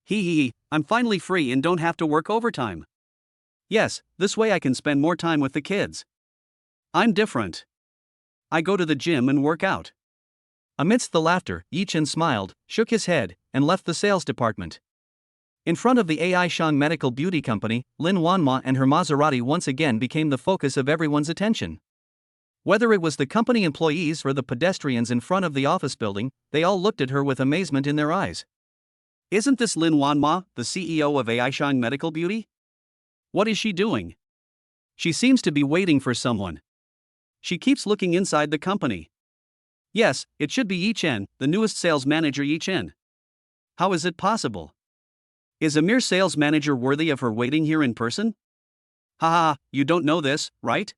Hee, I'm finally free and don't have to work overtime. Yes, this way I can spend more time with the kids. I'm different. I go to the gym and work out. Amidst the laughter, Yi Chen smiled, shook his head, and left the sales department. In front of the AI Shang Medical Beauty Company, Lin Wanma and her Maserati once again became the focus of everyone's attention. Whether it was the company employees or the pedestrians in front of the office building, they all looked at her with amazement in their eyes. Isn't this Lin Wanma, the CEO of AI Shang Medical Beauty? What is she doing? She seems to be waiting for someone. She keeps looking inside the company. Yes, it should be Yi Chen, the newest sales manager Yi Chen. How is it possible? Is a mere sales manager worthy of her waiting here in person? Haha, you don't know this, right?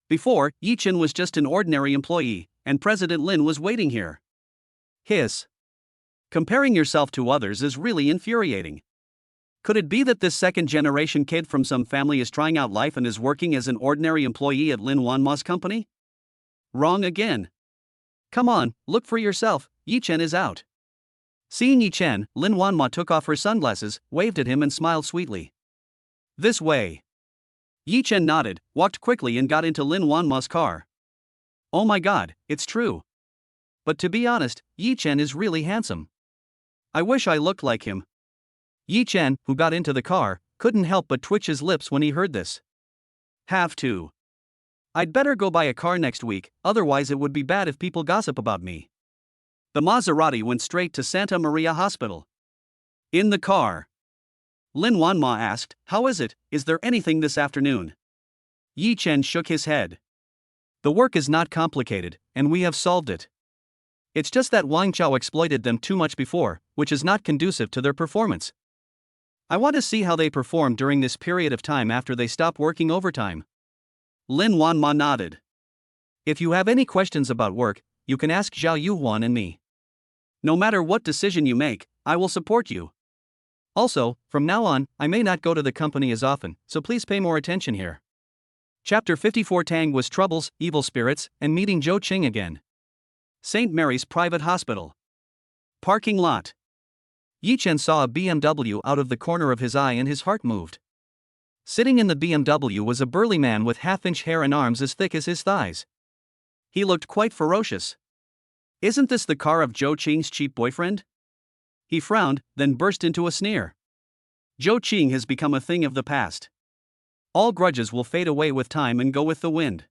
Before, Yi Chen was just an ordinary employee, and President Lin was waiting here. Hiss. Comparing yourself to others is really infuriating. Could it be that this second-generation kid from some family is trying out life and is working as an ordinary employee at Lin Wanma's company? Wrong again. Come on, look for yourself, Yi Chen is out. Seeing Yi Chen, Lin Wanma took off her sunglasses, waved at him and smiled sweetly. This way. Yi Chen nodded, walked quickly and got into Lin Wanma's car. Oh my god, it's true. But to be honest, Yi Chen is really handsome. I wish I looked like him. Yi Chen, who got into the car, couldn't help but twitch his lips when he heard this. Have to. I'd better go buy a car next week, otherwise it would be bad if people gossip about me. The Maserati went straight to Santa Maria Hospital. In the car, Lin Wanma asked, "How is it? Is there anything this afternoon?" Yi Chen shook his head. The work is not complicated, and we have solved it. It's just that Wang Chao exploited them too much before, which is not conducive to their performance. I want to see how they perform during this period of time after they stop working overtime. Lin Wanma nodded. If you have any questions about work, you can ask Zhao Yuhuan and me. No matter what decision you make, I will support you. Also, from now on, I may not go to the company as often, so please pay more attention here. Chapter 54 Tang was troubles, evil spirits, and meeting Zhou Qing again. St. Mary's Private Hospital. Parking lot. Yi Chen saw a BMW out of the corner of his eye and his heart moved. Sitting in the BMW was a burly man with half-inch hair and arms as thick as his thighs. He looked quite ferocious. Isn't this the car of Zhou Qing's cheap boyfriend? He frowned, then burst into a sneer. Zhou Qing has become a thing of the past. All grudges will fade away with time and go with the wind.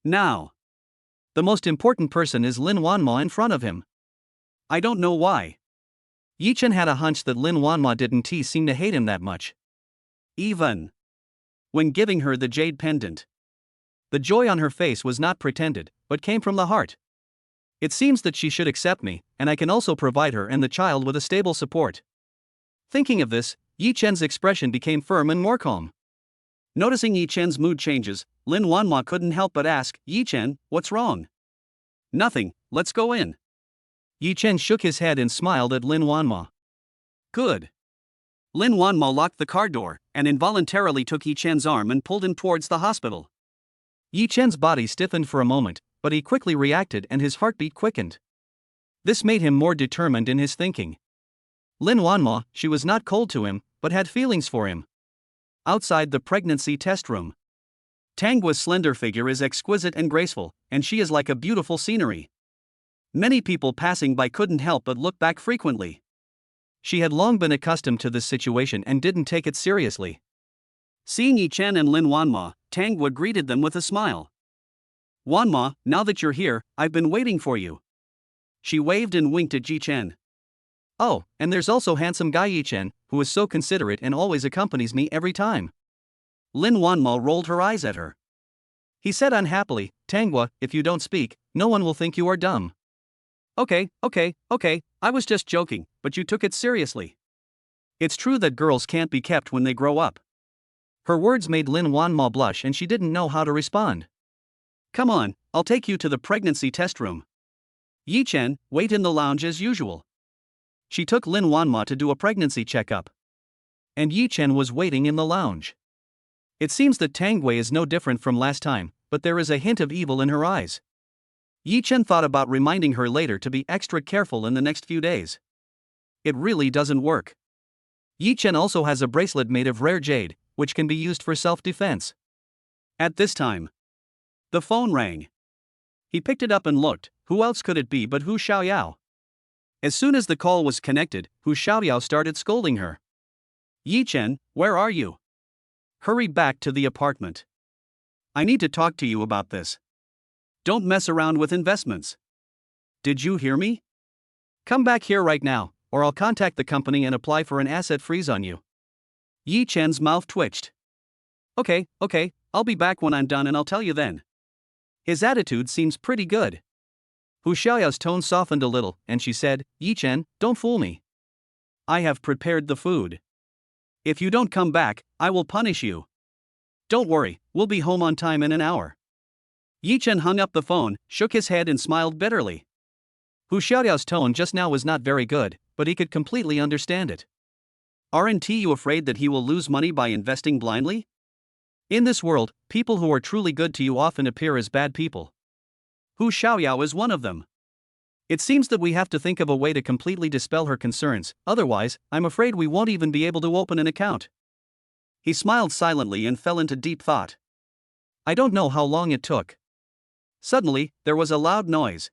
Now, the most important person is Lin Wanma in front of him. I don't know why. Yi Chen had a hunch that Lin Wanma didn't seem to hate him that much. Even when giving her the jade pendant. The joy on her face was not pretended, but came from the heart. It seems that she should accept me, and I can also provide her and the child with a stable support. Thinking of this, Yi Chen's expression became firm and more calm. Noticing Yi Chen's mood changes, Lin Wanma couldn't help but ask, "Yi Chen, what's wrong?" "Nothing, let's go in." Yi Chen shook his head and smiled at Lin Wanma. Good. Lin Wanma locked the car door, and involuntarily took Yi Chen's arm and pulled him towards the hospital. Yi Chen's body stiffened for a moment, but he quickly reacted and his heartbeat quickened. This made him more determined in his thinking. Lin Wanma, she was not cold to him, but had feelings for him. Outside the pregnancy test room, Tangwa's slender figure is exquisite and graceful, and she is like a beautiful scenery. Many people passing by couldn't help but look back frequently. She had long been accustomed to this situation and didn't take it seriously. Seeing Yi Chen and Lin Wanma, Tangwa greeted them with a smile. "Wanma, now that you're here, I've been waiting for you." She waved and winked at Yi Chen. "Oh, and there's also handsome guy Yi Chen, who is so considerate and always accompanies me every time." Lin Wanma rolled her eyes at her. He said unhappily, "Tangwa, if you don't speak, no one will think you are dumb." Okay, I was just joking, but you took it seriously. It's true that girls can't be kept when they grow up. Her words made Lin Wanma blush and she didn't know how to respond. "Come on, I'll take you to the pregnancy test room. Yi Chen, wait in the lounge as usual." She took Lin Wanma to do a pregnancy checkup. And Yi Chen was waiting in the lounge. It seems that Tangwei is no different from last time, but there is a hint of evil in her eyes. Yi Chen thought about reminding her later to be extra careful in the next few days. It really doesn't work. Yi Chen also has a bracelet made of rare jade, which can be used for self-defense. At this time, the phone rang. He picked it up and looked. Who else could it be but Hu Xiaoyao? As soon as the call was connected, Hu Xiaoyao started scolding her. "Yi Chen, where are you? Hurry back to the apartment. I need to talk to you about this. Don't mess around with investments. Did you hear me? Come back here right now, or I'll contact the company and apply for an asset freeze on you." Yi Chen's mouth twitched. Okay, I'll be back when I'm done and I'll tell you then." His attitude seems pretty good. Hu Xiaoyao's tone softened a little, and she said, "Yi Chen, don't fool me. I have prepared the food. If you don't come back, I will punish you. Don't worry, we'll be home on time in an hour." Yi Chen hung up the phone, shook his head and smiled bitterly. Hu Xiaoyao's tone just now was not very good, but he could completely understand it. "Aren't you afraid that he will lose money by investing blindly? In this world, people who are truly good to you often appear as bad people. Hu Xiaoyao is one of them. It seems that we have to think of a way to completely dispel her concerns, otherwise, I'm afraid we won't even be able to open an account." He smiled silently and fell into deep thought. I don't know how long it took. Suddenly, there was a loud noise.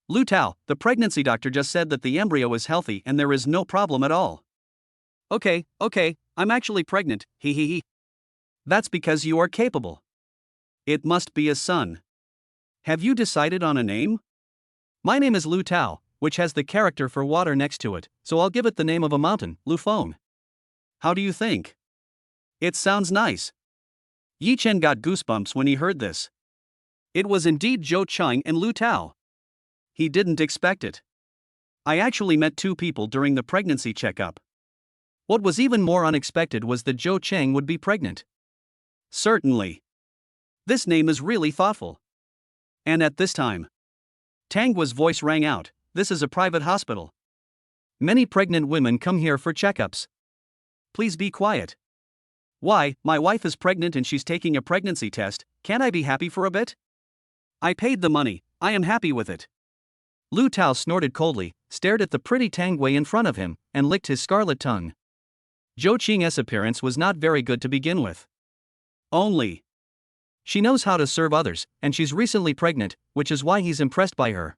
"Lu Tao, the pregnancy doctor just said that the embryo is healthy and there is no problem at all." Okay, I'm actually pregnant, he. That's because you are capable. It must be a son. Have you decided on a name? My name is Lu Tao, which has the character for water next to it, so I'll give it the name of a mountain, Lufeng. How do you think? It sounds nice. Yi Chen got goosebumps when he heard this. It was indeed Zhou Cheng and Lu Tao. He didn't expect it. I actually met two people during the pregnancy checkup. What was even more unexpected was that Zhou Cheng would be pregnant. Certainly. This name is really thoughtful. And at this time, Tangwa's voice rang out, "This is a private hospital. Many pregnant women come here for checkups. Please be quiet. Why, my wife is pregnant and she's taking a pregnancy test, can't I be happy for a bit? I paid the money, I am happy with it." Lu Tao snorted coldly, stared at the pretty Tangwei in front of him, and licked his scarlet tongue. Zhou Qing's appearance was not very good to begin with. Only. She knows how to serve others, and she's recently pregnant, which is why he's impressed by her.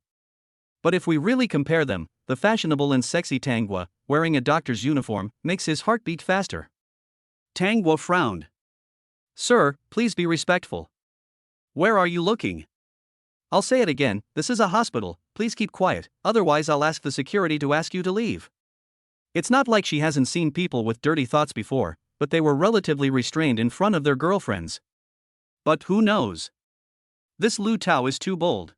But if we really compare them, the fashionable and sexy Tangwa, wearing a doctor's uniform, makes his heart beat faster. Tangwa frowned. "Sir, please be respectful." "Where are you looking?" "I'll say it again, this is a hospital, please keep quiet, otherwise I'll ask the security to ask you to leave." It's not like she hasn't seen people with dirty thoughts before, but they were relatively restrained in front of their girlfriends. But who knows? This Lu Tao is too bold.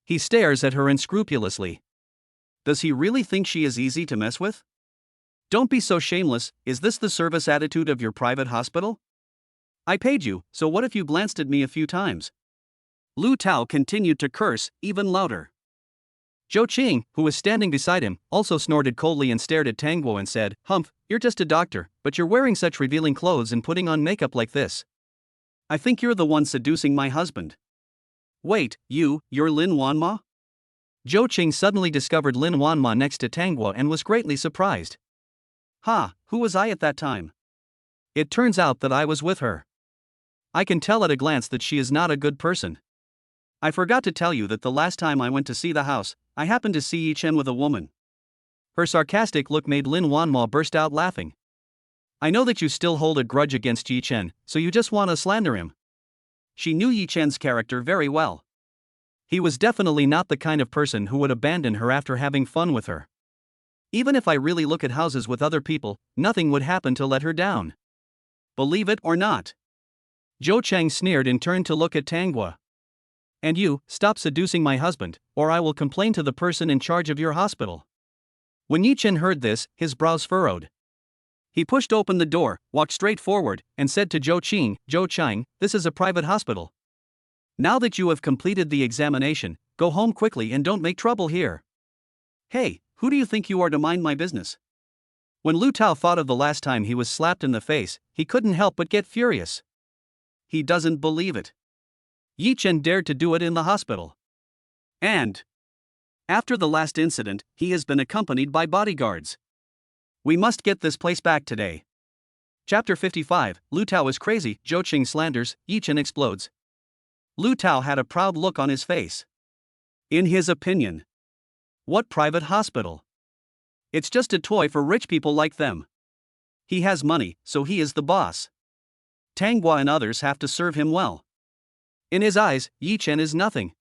He stares at her unscrupulously. Does he really think she is easy to mess with? Don't be so shameless, is this the service attitude of your private hospital? I paid you, so what if you glanced at me a few times? Lu Tao continued to curse, even louder. Zhou Qing, who was standing beside him, also snorted coldly and stared at Tangguo and said, "Humph, you're just a doctor, but you're wearing such revealing clothes and putting on makeup like this. I think you're the one seducing my husband." "Wait, you're Lin Wanma?" Zhou Qing suddenly discovered Lin Wanma next to Tanghua and was greatly surprised. Ha, who was I at that time? It turns out that I was with her. I can tell at a glance that she is not a good person. I forgot to tell you that the last time I went to see the house, I happened to see Yi Chen with a woman. Her sarcastic look made Lin Wanma burst out laughing. I know that you still hold a grudge against Yi Chen, so you just want to slander him. She knew Yi Chen's character very well. He was definitely not the kind of person who would abandon her after having fun with her. Even if I really look at houses with other people, nothing would happen to let her down. Believe it or not. Zhou Cheng sneered and turned to look at Tanghua. And you, stop seducing my husband, or I will complain to the person in charge of your hospital. When Yi Chen heard this, his brows furrowed. He pushed open the door, walked straight forward, and said to Zhou Cheng, this is a private hospital. Now that you have completed the examination, go home quickly and don't make trouble here. Hey, who do you think you are to mind my business? When Lu Tao thought of the last time he was slapped in the face, he couldn't help but get furious. He doesn't believe it. Yi Chen dared to do it in the hospital. And after the last incident, he has been accompanied by bodyguards. We must get this place back today. Chapter 55, Lu Tao is crazy, Zhou Qing slanders, Yi Chen explodes. Lu Tao had a proud look on his face. In his opinion, what private hospital? It's just a toy for rich people like them. He has money, so he is the boss. Tanghua and others have to serve him well. In his eyes, Yi Chen is nothing.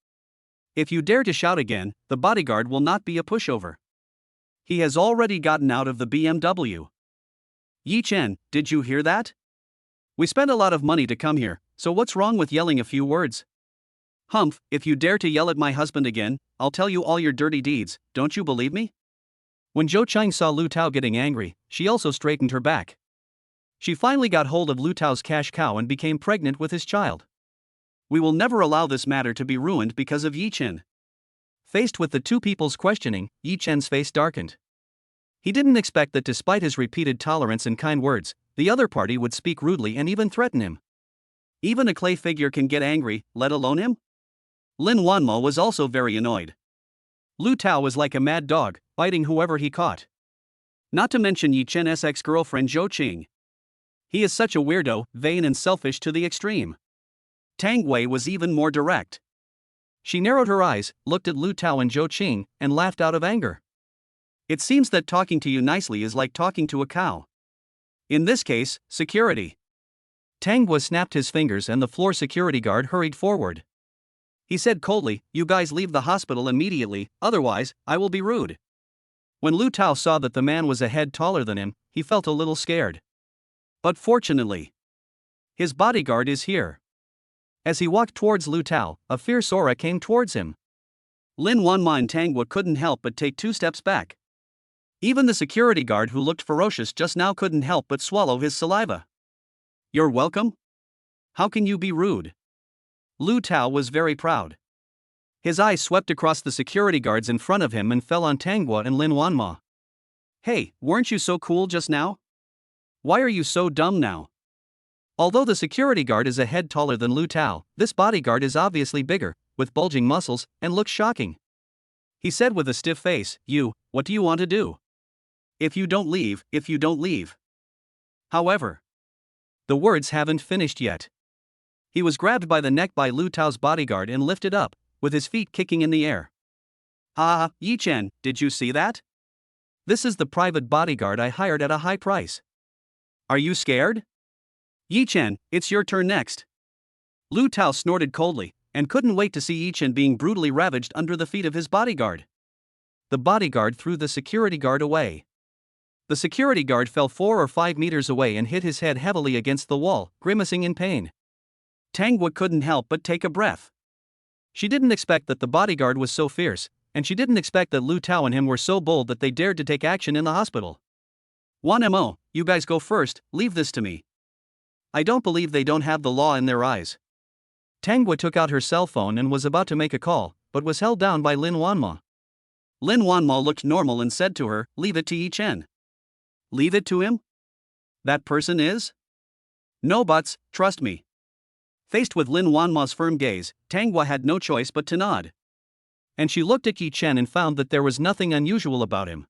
If you dare to shout again, the bodyguard will not be a pushover. He has already gotten out of the BMW. Yi Chen, did you hear that? We spent a lot of money to come here, so what's wrong with yelling a few words? Humph, if you dare to yell at my husband again, I'll tell you all your dirty deeds, don't you believe me? When Zhou Cheng saw Lu Tao getting angry, she also straightened her back. She finally got hold of Lu Tao's cash cow and became pregnant with his child. We will never allow this matter to be ruined because of Yi Chen. Faced with the two people's questioning, Yi Chen's face darkened. He didn't expect that despite his repeated tolerance and kind words, the other party would speak rudely and even threaten him. Even a clay figure can get angry, let alone him? Lin Wanmo was also very annoyed. Lu Tao was like a mad dog, biting whoever he caught. Not to mention Yi Chen's ex-girlfriend Zhou Qing. He is such a weirdo, vain and selfish to the extreme. Tanghua was even more direct. She narrowed her eyes, looked at Lu Tao and Zhou Qing, and laughed out of anger. It seems that talking to you nicely is like talking to a cow. In this case, security. Tanghua snapped his fingers and the floor security guard hurried forward. He said coldly, "You guys leave the hospital immediately, otherwise, I will be rude." When Lu Tao saw that the man was a head taller than him, he felt a little scared. But fortunately, his bodyguard is here. As he walked towards Lu Tao, a fierce aura came towards him. Lin Wanma and Tanghua couldn't help but take 2 steps back. Even the security guard who looked ferocious just now couldn't help but swallow his saliva. "You're welcome? How can you be rude?" Lu Tao was very proud. His eyes swept across the security guards in front of him and fell on Tanghua and Lin Wanma. "Hey, weren't you so cool just now? Why are you so dumb now?" Although the security guard is a head taller than Lu Tao, this bodyguard is obviously bigger, with bulging muscles, and looks shocking. He said with a stiff face, "What do you want to do?" If you don't leave. However, the words haven't finished yet. He was grabbed by the neck by Lu Tao's bodyguard and lifted up, with his feet kicking in the air. "Ah, Yi Chen, did you see that? This is the private bodyguard I hired at a high price. Are you scared? Yi Chen, it's your turn next." Lu Tao snorted coldly, and couldn't wait to see Yi Chen being brutally ravaged under the feet of his bodyguard. The bodyguard threw the security guard away. The security guard fell 4 or 5 meters away and hit his head heavily against the wall, grimacing in pain. Tanghua couldn't help but take a breath. She didn't expect that the bodyguard was so fierce, and she didn't expect that Lu Tao and him were so bold that they dared to take action in the hospital. 1mo, you guys go first, leave this to me. I don't believe they don't have the law in their eyes. Tanghua took out her cell phone and was about to make a call, but was held down by Lin Wanma. Lin Wanma looked normal and said to her, "Leave it to Yi Chen." "Leave it to him? That person is? No buts, trust me." Faced with Lin Wanma's firm gaze, Tanghua had no choice but to nod. and she looked at Yi Chen and found that there was nothing unusual about him.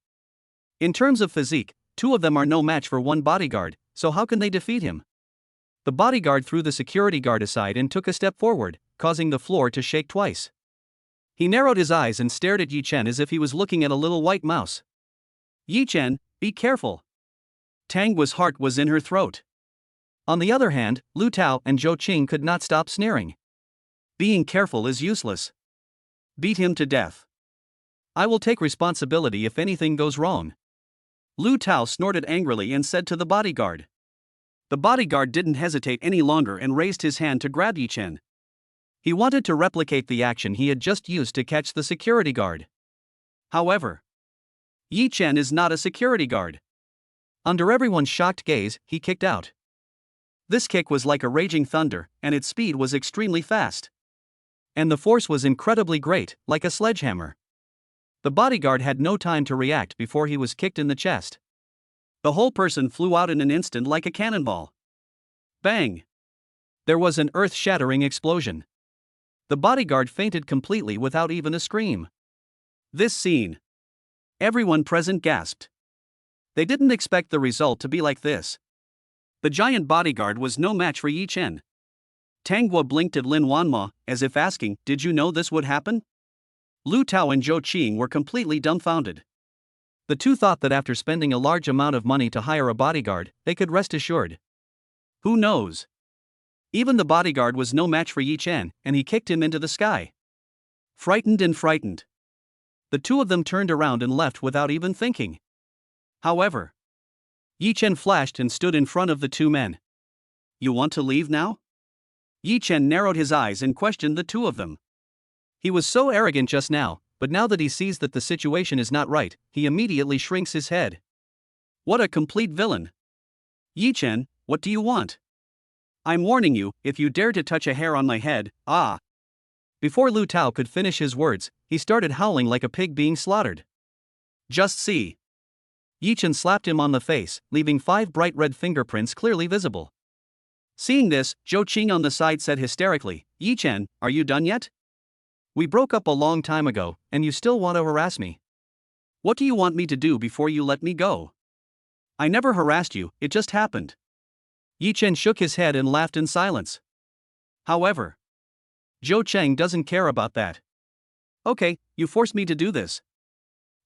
In terms of physique, two of them are no match for one bodyguard, so how can they defeat him? The bodyguard threw the security guard aside and took a step forward, causing the floor to shake twice. He narrowed his eyes and stared at Yi Chen as if he was looking at a little white mouse. "Yi Chen, be careful." Tang Guo's heart was in her throat. On the other hand, Lu Tao and Zhou Qing could not stop sneering. "Being careful is useless. Beat him to death. I will take responsibility if anything goes wrong." Lu Tao snorted angrily and said to the bodyguard. The bodyguard didn't hesitate any longer and raised his hand to grab Yi Chen. He wanted to replicate the action he had just used to catch the security guard. However, Yi Chen is not a security guard. Under everyone's shocked gaze, he kicked out. This kick was like a raging thunder, and its speed was extremely fast. And the force was incredibly great, like a sledgehammer. The bodyguard had no time to react before he was kicked in the chest. The whole person flew out in an instant like a cannonball. Bang! There was an earth-shattering explosion. The bodyguard fainted completely without even a scream. This scene. Everyone present gasped. They didn't expect the result to be like this. The giant bodyguard was no match for Yi Chen. Tang Guo blinked at Lin Wanma, as if asking, "Did you know this would happen?" Lu Tao and Zhou Qing were completely dumbfounded. The two thought that after spending a large amount of money to hire a bodyguard, they could rest assured. Who knows? Even the bodyguard was no match for Yi Chen, and he kicked him into the sky. Frightened. The two of them turned around and left without even thinking. However, Yi Chen flashed and stood in front of the two men. "You want to leave now?" Yi Chen narrowed his eyes and questioned the two of them. He was so arrogant just now, but now that he sees that the situation is not right, he immediately shrinks his head. What a complete villain! "Yi Chen, what do you want? I'm warning you, if you dare to touch a hair on my head, ah!" Before Lu Tao could finish his words, he started howling like a pig being slaughtered. "Just see." Yi Chen slapped him on the face, leaving 5 bright red fingerprints clearly visible. Seeing this, Zhou Qing on the side said hysterically, "Yi Chen, are you done yet? We broke up a long time ago, and you still want to harass me. What do you want me to do before you let me go? I never harassed you, it just happened." Yi Chen shook his head and laughed in silence. However, Zhou Qing doesn't care about that. "Okay, you forced me to do this."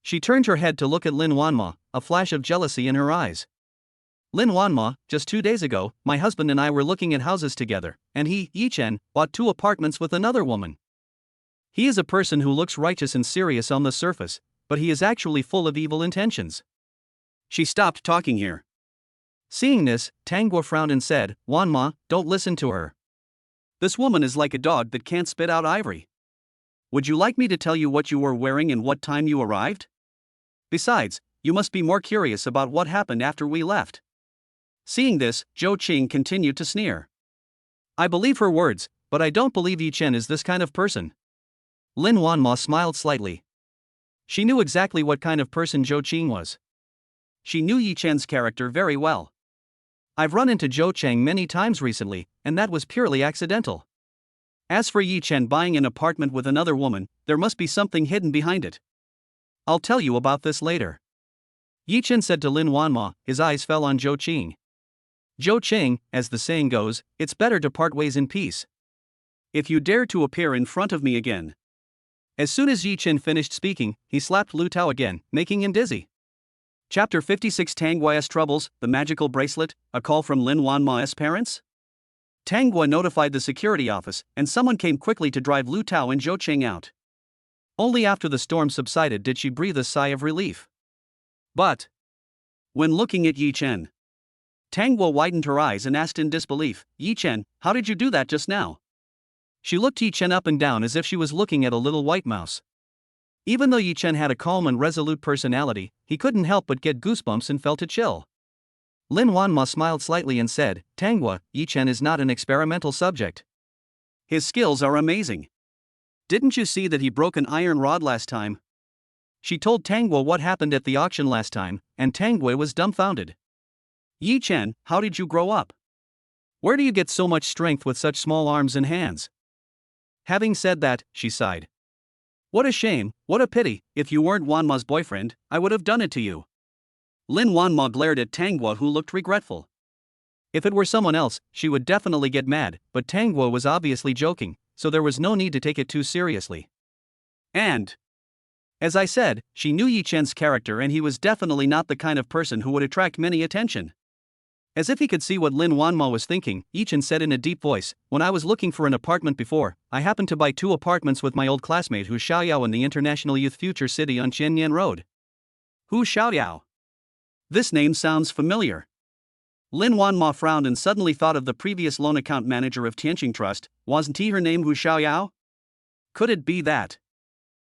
She turned her head to look at Lin Wanma, a flash of jealousy in her eyes. "Lin Wanma, just 2 days ago, my husband and I were looking at houses together, and he, Yi Chen, bought 2 apartments with another woman. He is a person who looks righteous and serious on the surface, but he is actually full of evil intentions." She stopped talking here. Seeing this, Tang Guo frowned and said, "Wanma, don't listen to her. This woman is like a dog that can't spit out ivory. Would you like me to tell you what you were wearing and what time you arrived? Besides, you must be more curious about what happened after we left." Seeing this, Zhou Qing continued to sneer. "I believe her words, but I don't believe Yi Chen is this kind of person." Lin Wanma smiled slightly. She knew exactly what kind of person Zhou Qing was. She knew Yi Chen's character very well. "I've run into Zhou Qing many times recently, and that was purely accidental. As for Yi Chen buying an apartment with another woman, there must be something hidden behind it. I'll tell you about this later." Yi Chen said to Lin Wanma. His eyes fell on Zhou Qing. "Zhou Qing, as the saying goes, it's better to part ways in peace. If you dare to appear in front of me again." As soon as Yi Chen finished speaking, he slapped Lu Tao again, making him dizzy. Chapter 56 Tang Guo's Troubles, the Magical Bracelet, a call from Lin Wanma's parents? Tang Guo notified the security office, and someone came quickly to drive Lu Tao and Zhou Qing out. Only after the storm subsided did she breathe a sigh of relief. But when looking at Yi Chen, Tang Guo widened her eyes and asked in disbelief, "Yi Chen, how did you do that just now?" She looked Yi Chen up and down as if she was looking at a little white mouse. Even though Yi Chen had a calm and resolute personality, he couldn't help but get goosebumps and felt a chill. Lin Wanma smiled slightly and said, "Tang Guo, Yi Chen is not an experimental subject. His skills are amazing. Didn't you see that he broke an iron rod last time?" She told Tang Guo what happened at the auction last time, and Tang Guo was dumbfounded. "Yi Chen, how did you grow up? Where do you get so much strength with such small arms and hands?" Having said that, she sighed. What a shame, what a pity, if you weren't Wanma's boyfriend, I would have done it to you. Lin Wanma glared at Tangwa, who looked regretful. If it were someone else, she would definitely get mad, but Tangwa was obviously joking, so there was no need to take it too seriously. And, as I said, she knew Yi Chen's character, and he was definitely not the kind of person who would attract many attention. As if he could see what Lin Wanma was thinking, Yi Chen said in a deep voice, "When I was looking for an apartment before, I happened to buy 2 apartments with my old classmate Hu Xiaoyao in the International Youth Future City on Qianyan Road." Hu Xiaoyao. This name sounds familiar. Lin Wanma frowned and suddenly thought of the previous loan account manager of Tianqing Trust. Wasn't he her name Hu Xiaoyao? Could it be that?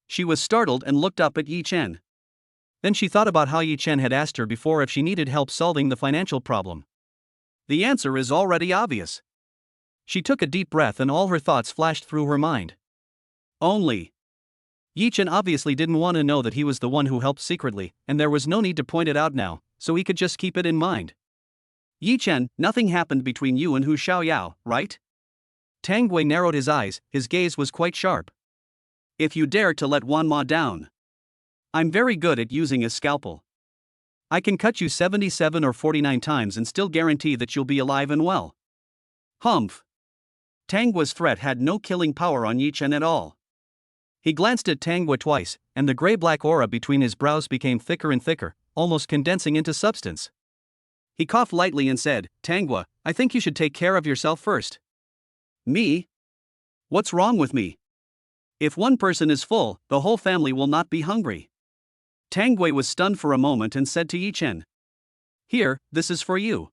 She was startled and looked up at Yi Chen. Then she thought about how Yi Chen had asked her before if she needed help solving the financial problem. The answer is already obvious. She took a deep breath and all her thoughts flashed through her mind. Only. Yi Chen obviously didn't want to know that he was the one who helped secretly, and there was no need to point it out now, so he could just keep it in mind. Yi Chen, nothing happened between you and Hu Xiaoyao, right? Tang Wei narrowed his eyes, his gaze was quite sharp. If you dare to let Wanma down. I'm very good at using a scalpel. I can cut you 77 or 49 times and still guarantee that you'll be alive and well. Humph. Tangwa's threat had no killing power on Yi Chen at all. He glanced at Tangwa twice, and the gray-black aura between his brows became thicker and thicker, almost condensing into substance. He coughed lightly and said, "Tangwa, I think you should take care of yourself first." Me? What's wrong with me? If one person is full, the whole family will not be hungry. Tangwei was stunned for a moment and said to Yi Chen, "Here, this is for you.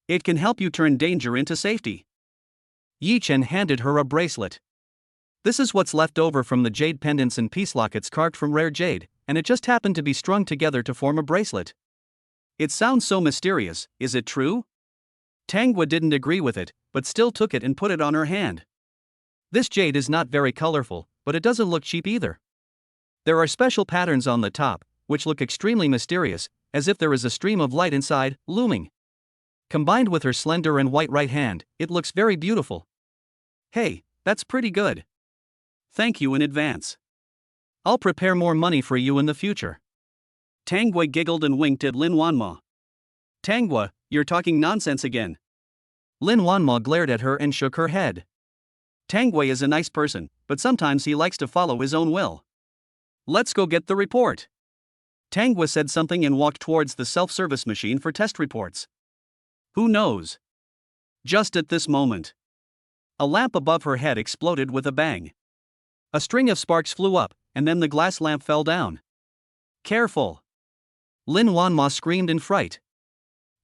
It can help you turn danger into safety." Yi Chen handed her a bracelet. This is what's left over from the jade pendants and peace lockets carved from rare jade, and it just happened to be strung together to form a bracelet. It sounds so mysterious, is it true? Tangwa didn't agree with it, but still took it and put it on her hand. This jade is not very colorful, but it doesn't look cheap either. There are special patterns on the top, which look extremely mysterious, as if there is a stream of light inside, looming. Combined with her slender and white right hand, it looks very beautiful. Hey, that's pretty good. Thank you in advance. I'll prepare more money for you in the future. Tangwa giggled and winked at Lin Wanma. Tangwa, you're talking nonsense again. Lin Wanma glared at her and shook her head. Tangwei is a nice person, but sometimes he likes to follow his own will. Let's go get the report. Tangwa said something and walked towards the self-service machine for test reports. Who knows? Just at this moment, a lamp above her head exploded with a bang. A string of sparks flew up, and then the glass lamp fell down. Careful! Lin Wanma screamed in fright.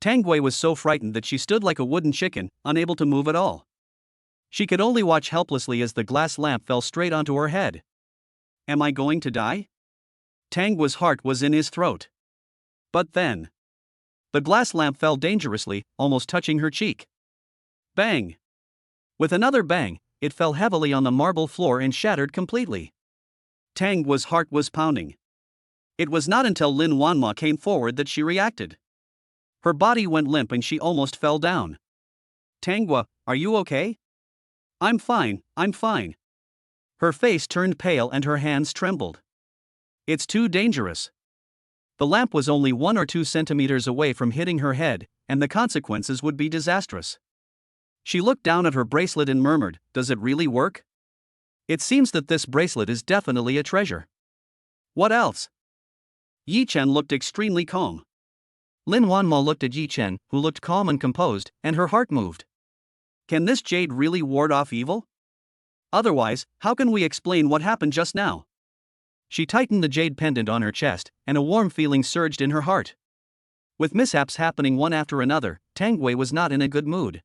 Tangwei was so frightened that she stood like a wooden chicken, unable to move at all. She could only watch helplessly as the glass lamp fell straight onto her head. Am I going to die? Tangwa's heart was in his throat. But then, the glass lamp fell dangerously, almost touching her cheek. Bang! With another bang, it fell heavily on the marble floor and shattered completely. Tangwa's heart was pounding. It was not until Lin Wanma came forward that she reacted. Her body went limp and she almost fell down. Tangwa, are you okay? I'm fine, I'm fine. Her face turned pale and her hands trembled. It's too dangerous. The lamp was only 1 or 2 centimeters away from hitting her head, and the consequences would be disastrous. She looked down at her bracelet and murmured, "Does it really work? It seems that this bracelet is definitely a treasure." What else? Yi Chen looked extremely calm. Lin Wanma looked at Yi Chen, who looked calm and composed, and her heart moved. Can this jade really ward off evil? Otherwise, how can we explain what happened just now? She tightened the jade pendant on her chest, and a warm feeling surged in her heart. With mishaps happening one after another, Tangwei was not in a good mood.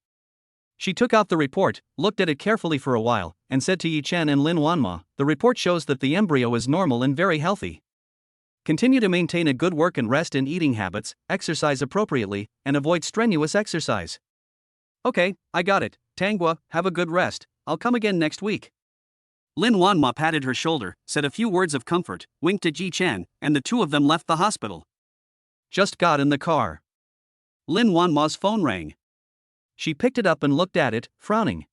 She took out the report, looked at it carefully for a while, and said to Yi Chen and Lin Wanma, "The report shows that the embryo is normal and very healthy. Continue to maintain a good work and rest and eating habits, exercise appropriately, and avoid strenuous exercise." Okay, I got it. Tangwa, have a good rest. I'll come again next week. Lin Wanma patted her shoulder, said a few words of comfort, winked at Yi Chen, and the two of them left the hospital. Just got in the car. Lin Wanma's phone rang. She picked it up and looked at it, frowning.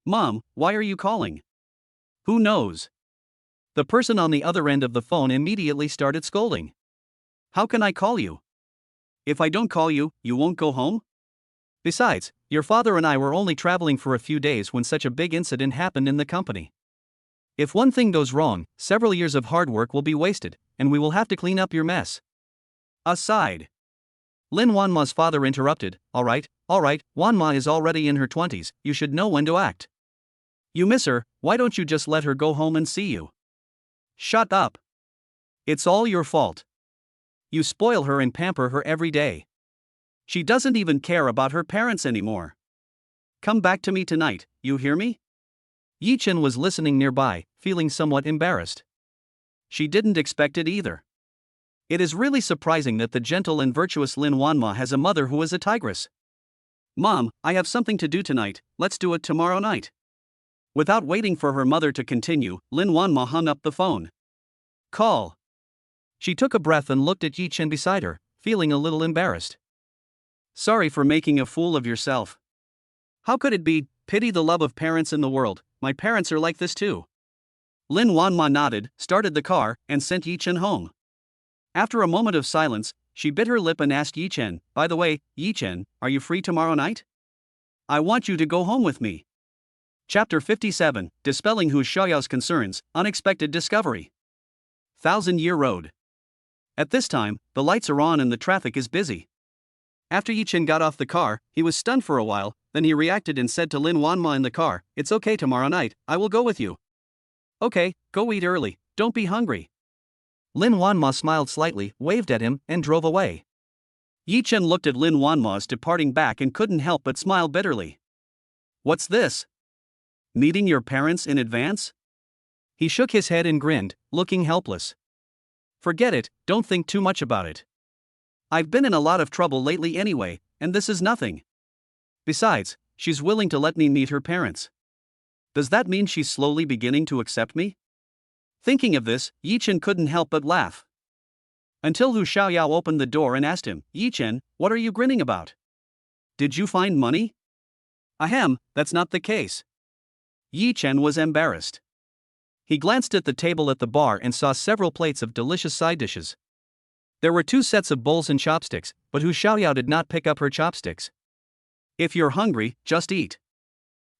Mom, why are you calling? Who knows? The person on the other end of the phone immediately started scolding. How can I call you? If I don't call you, you won't go home? Besides, your father and I were only traveling for a few days when such a big incident happened in the company. If one thing goes wrong, several years of hard work will be wasted, and we will have to clean up your mess. Aside. Lin Wanma's father interrupted. All right, Wanma is already in her 20s, you should know when to act. You miss her, why don't you just let her go home and see you? Shut up. It's all your fault. You spoil her and pamper her every day. She doesn't even care about her parents anymore. Come back to me tonight, you hear me? Yi Chen was listening nearby, feeling somewhat embarrassed. She didn't expect it either. It is really surprising that the gentle and virtuous Lin Wanma has a mother who is a tigress. Mom, I have something to do tonight, let's do it tomorrow night. Without waiting for her mother to continue, Lin Wanma hung up the phone. Call. She took a breath and looked at Yi Chen beside her, feeling a little embarrassed. Sorry for making a fool of yourself. How could it be? Pity the love of parents in the world, my parents are like this too. Lin Wanma nodded, started the car, and sent Yi Chen home. After a moment of silence, she bit her lip and asked Yi Chen, by the way, Yi Chen, are you free tomorrow night? I want you to go home with me. Chapter 57, Dispelling Hu Xiaoyao's Concerns, Unexpected Discovery. 1000-Year Road. At this time, the lights are on and the traffic is busy. After Yi Chen got off the car, he was stunned for a while, then he reacted and said to Lin Wanma in the car, it's okay tomorrow night, I will go with you. Okay, go eat early, don't be hungry. Lin Wanma smiled slightly, waved at him, and drove away. Yi Chen looked at Lin Wanma's departing back and couldn't help but smile bitterly. What's this? Meeting your parents in advance? He shook his head and grinned, looking helpless. Forget it, don't think too much about it. I've been in a lot of trouble lately anyway, and this is nothing. Besides, she's willing to let me meet her parents. Does that mean she's slowly beginning to accept me? Thinking of this, Yi Chen couldn't help but laugh. Until Hu Xiaoyao opened the door and asked him, Yi Chen, what are you grinning about? Did you find money? Ahem, that's not the case. Yi Chen was embarrassed. He glanced at the table at the bar and saw several plates of delicious side dishes. There were 2 sets of bowls and chopsticks, but Hu Xiaoyao did not pick up her chopsticks. If you're hungry, just eat.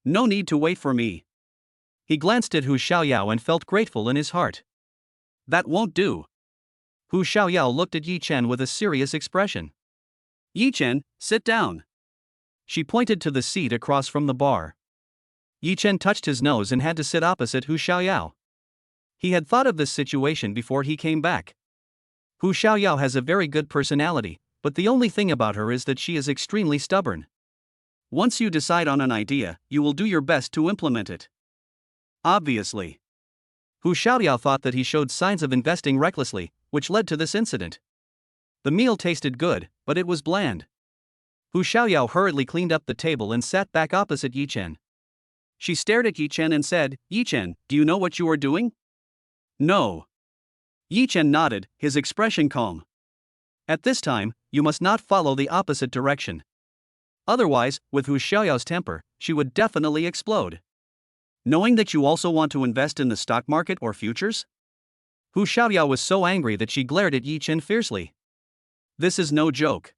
No need to wait for me. He glanced at Hu Xiaoyao and felt grateful in his heart. That won't do. Hu Xiaoyao looked at Yi Chen with a serious expression. Yi Chen, sit down. She pointed to the seat across from the bar. Yi Chen touched his nose and had to sit opposite Hu Xiaoyao. He had thought of this situation before he came back. Hu Xiaoyao has a very good personality, but the only thing about her is that she is extremely stubborn. Once you decide on an idea, you will do your best to implement it. Obviously. Hu Xiaoyao thought that he showed signs of investing recklessly, which led to this incident. The meal tasted good, but it was bland. Hu Xiaoyao hurriedly cleaned up the table and sat back opposite Yi Chen. She stared at Yi Chen and said, Yi Chen, do you know what you are doing? No. Yi Chen nodded, his expression calm. At this time, you must not follow the opposite direction. Otherwise, with Hu Xiaoyao's temper, she would definitely explode. Knowing that you also want to invest in the stock market or futures? Hu Xiaoyao was so angry that she glared at Yi Chen fiercely. This is no joke.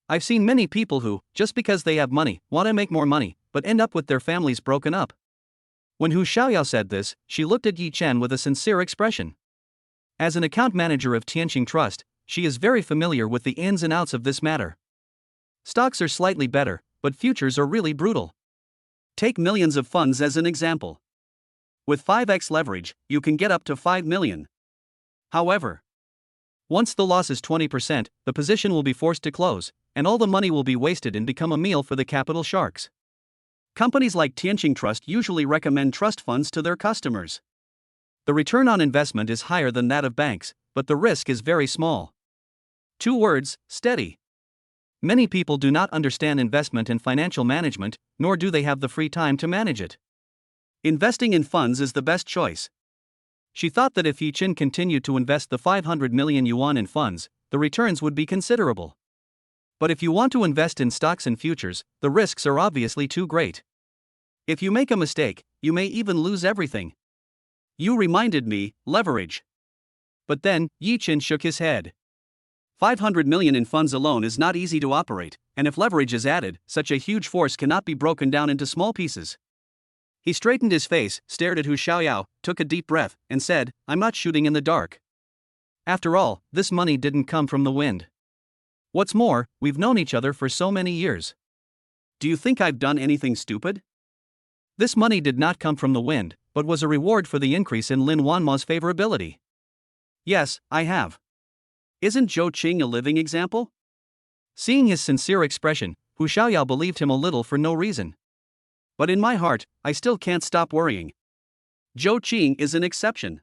I've seen many people who, just because they have money, want to make more money, but end up with their families broken up. When Hu Xiaoyao said this, she looked at Yi Chen with a sincere expression. As an account manager of Tianqing Trust, she is very familiar with the ins and outs of this matter. Stocks are slightly better, but futures are really brutal. Take millions of funds as an example. With 5x leverage, you can get up to 5 million. However, once the loss is 20%, the position will be forced to close, and all the money will be wasted and become a meal for the capital sharks. Companies like Tianqing Trust usually recommend trust funds to their customers. The return on investment is higher than that of banks, but the risk is very small. 2 words, steady. Many people do not understand investment and financial management, nor do they have the free time to manage it. Investing in funds is the best choice. She thought that if Yi Chen continued to invest the 500 million yuan in funds, the returns would be considerable. But if you want to invest in stocks and futures, the risks are obviously too great. If you make a mistake, you may even lose everything. You reminded me, leverage. But then, Yi Chen shook his head. 500 million in funds alone is not easy to operate, and if leverage is added, such a huge force cannot be broken down into small pieces. He straightened his face, stared at Hu Xiaoyao, took a deep breath, and said, I'm not shooting in the dark. After all, this money didn't come from the wind. What's more, we've known each other for so many years. Do you think I've done anything stupid? This money did not come from the wind, but was a reward for the increase in Lin Wanma's favorability. Yes, I have. Isn't Zhou Qing a living example? Seeing his sincere expression, Hu Xiaoyao believed him a little for no reason. But in my heart, I still can't stop worrying. Zhou Qing is an exception.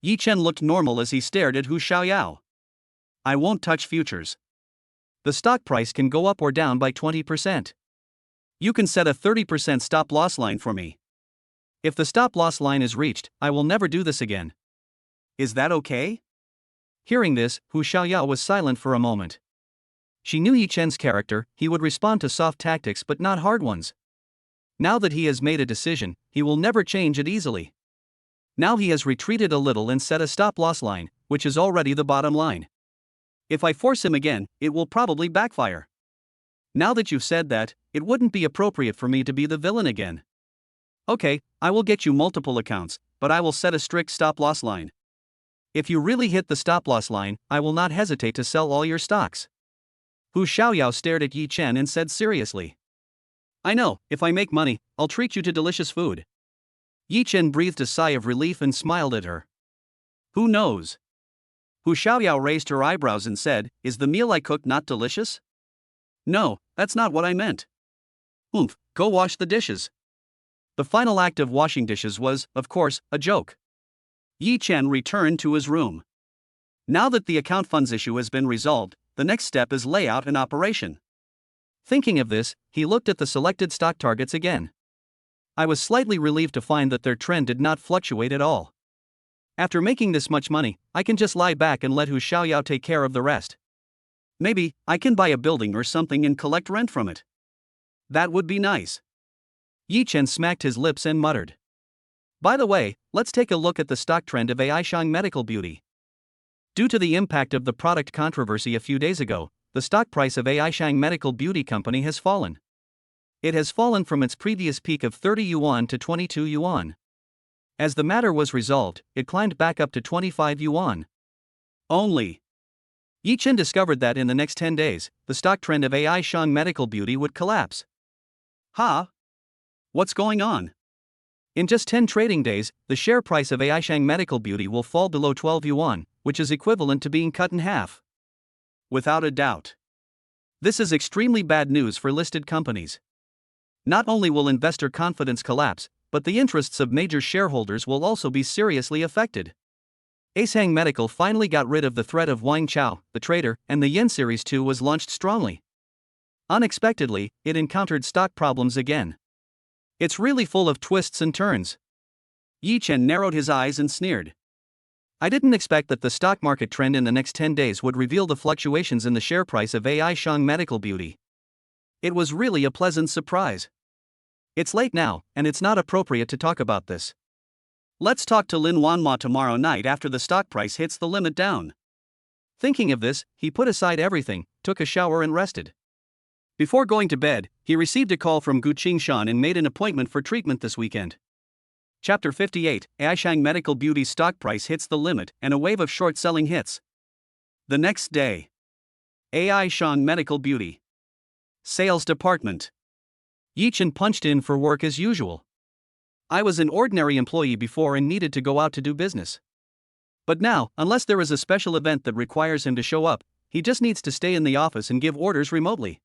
Yi Chen looked normal as he stared at Hu Xiaoyao. I won't touch futures. The stock price can go up or down by 20%. You can set a 30% stop loss line for me. If the stop loss line is reached, I will never do this again. Is that okay? Hearing this, Hu Xiaoyao was silent for a moment. She knew Yi Chen's character, he would respond to soft tactics but not hard ones. Now that he has made a decision, he will never change it easily. Now he has retreated a little and set a stop loss line, which is already the bottom line. If I force him again, it will probably backfire. Now that you've said that, it wouldn't be appropriate for me to be the villain again. Okay, I will get you multiple accounts, but I will set a strict stop loss line. If you really hit the stop loss line, I will not hesitate to sell all your stocks. Hu Xiaoyao stared at Yi Chen and said seriously. I know, if I make money, I'll treat you to delicious food. Yi Chen breathed a sigh of relief and smiled at her. Who knows? Hu Xiaoyao raised her eyebrows and said, Is the meal I cooked not delicious? No, that's not what I meant. Go wash the dishes. The final act of washing dishes was, of course, a joke. Yi Chen returned to his room. Now that the account funds issue has been resolved, the next step is layout and operation. Thinking of this, he looked at the selected stock targets again. I was slightly relieved to find that their trend did not fluctuate at all. After making this much money, I can just lie back and let Hu Xiaoyao take care of the rest. Maybe I can buy a building or something and collect rent from it. That would be nice. Yi Chen smacked his lips and muttered. By the way, let's take a look at the stock trend of Aishang Medical Beauty. Due to the impact of the product controversy a few days ago, the stock price of Aishang Medical Beauty Company has fallen. It has fallen from its previous peak of 30 yuan to 22 yuan. As the matter was resolved, it climbed back up to 25 yuan. Only. Yi Chen discovered that in the next 10 days, the stock trend of Aishang Medical Beauty would collapse. What's going on? In just 10 trading days, the share price of Aishang Medical Beauty will fall below 12 yuan, which is equivalent to being cut in half. Without a doubt. This is extremely bad news for listed companies. Not only will investor confidence collapse, but the interests of major shareholders will also be seriously affected. Aishang Medical finally got rid of the threat of Wang Chao, the trader, and the Yen Series 2 was launched strongly. Unexpectedly, it encountered stock problems again. It's really full of twists and turns. Yi Chen narrowed his eyes and sneered. I didn't expect that the stock market trend in the next 10 days would reveal the fluctuations in the share price of Aishang Medical Beauty. It was really a pleasant surprise. It's late now, and it's not appropriate to talk about this. Let's talk to Lin Wanma tomorrow night after the stock price hits the limit down. Thinking of this, he put aside everything, took a shower and rested. Before going to bed, he received a call from Gu Qingshan and made an appointment for treatment this weekend. Chapter 58, Aishang Medical Beauty's stock price hits the limit and a wave of short selling hits. The next day. Aishang Medical Beauty Sales Department. Yi Chen punched in for work as usual. I was an ordinary employee before and needed to go out to do business. But now, unless there is a special event that requires him to show up, he just needs to stay in the office and give orders remotely.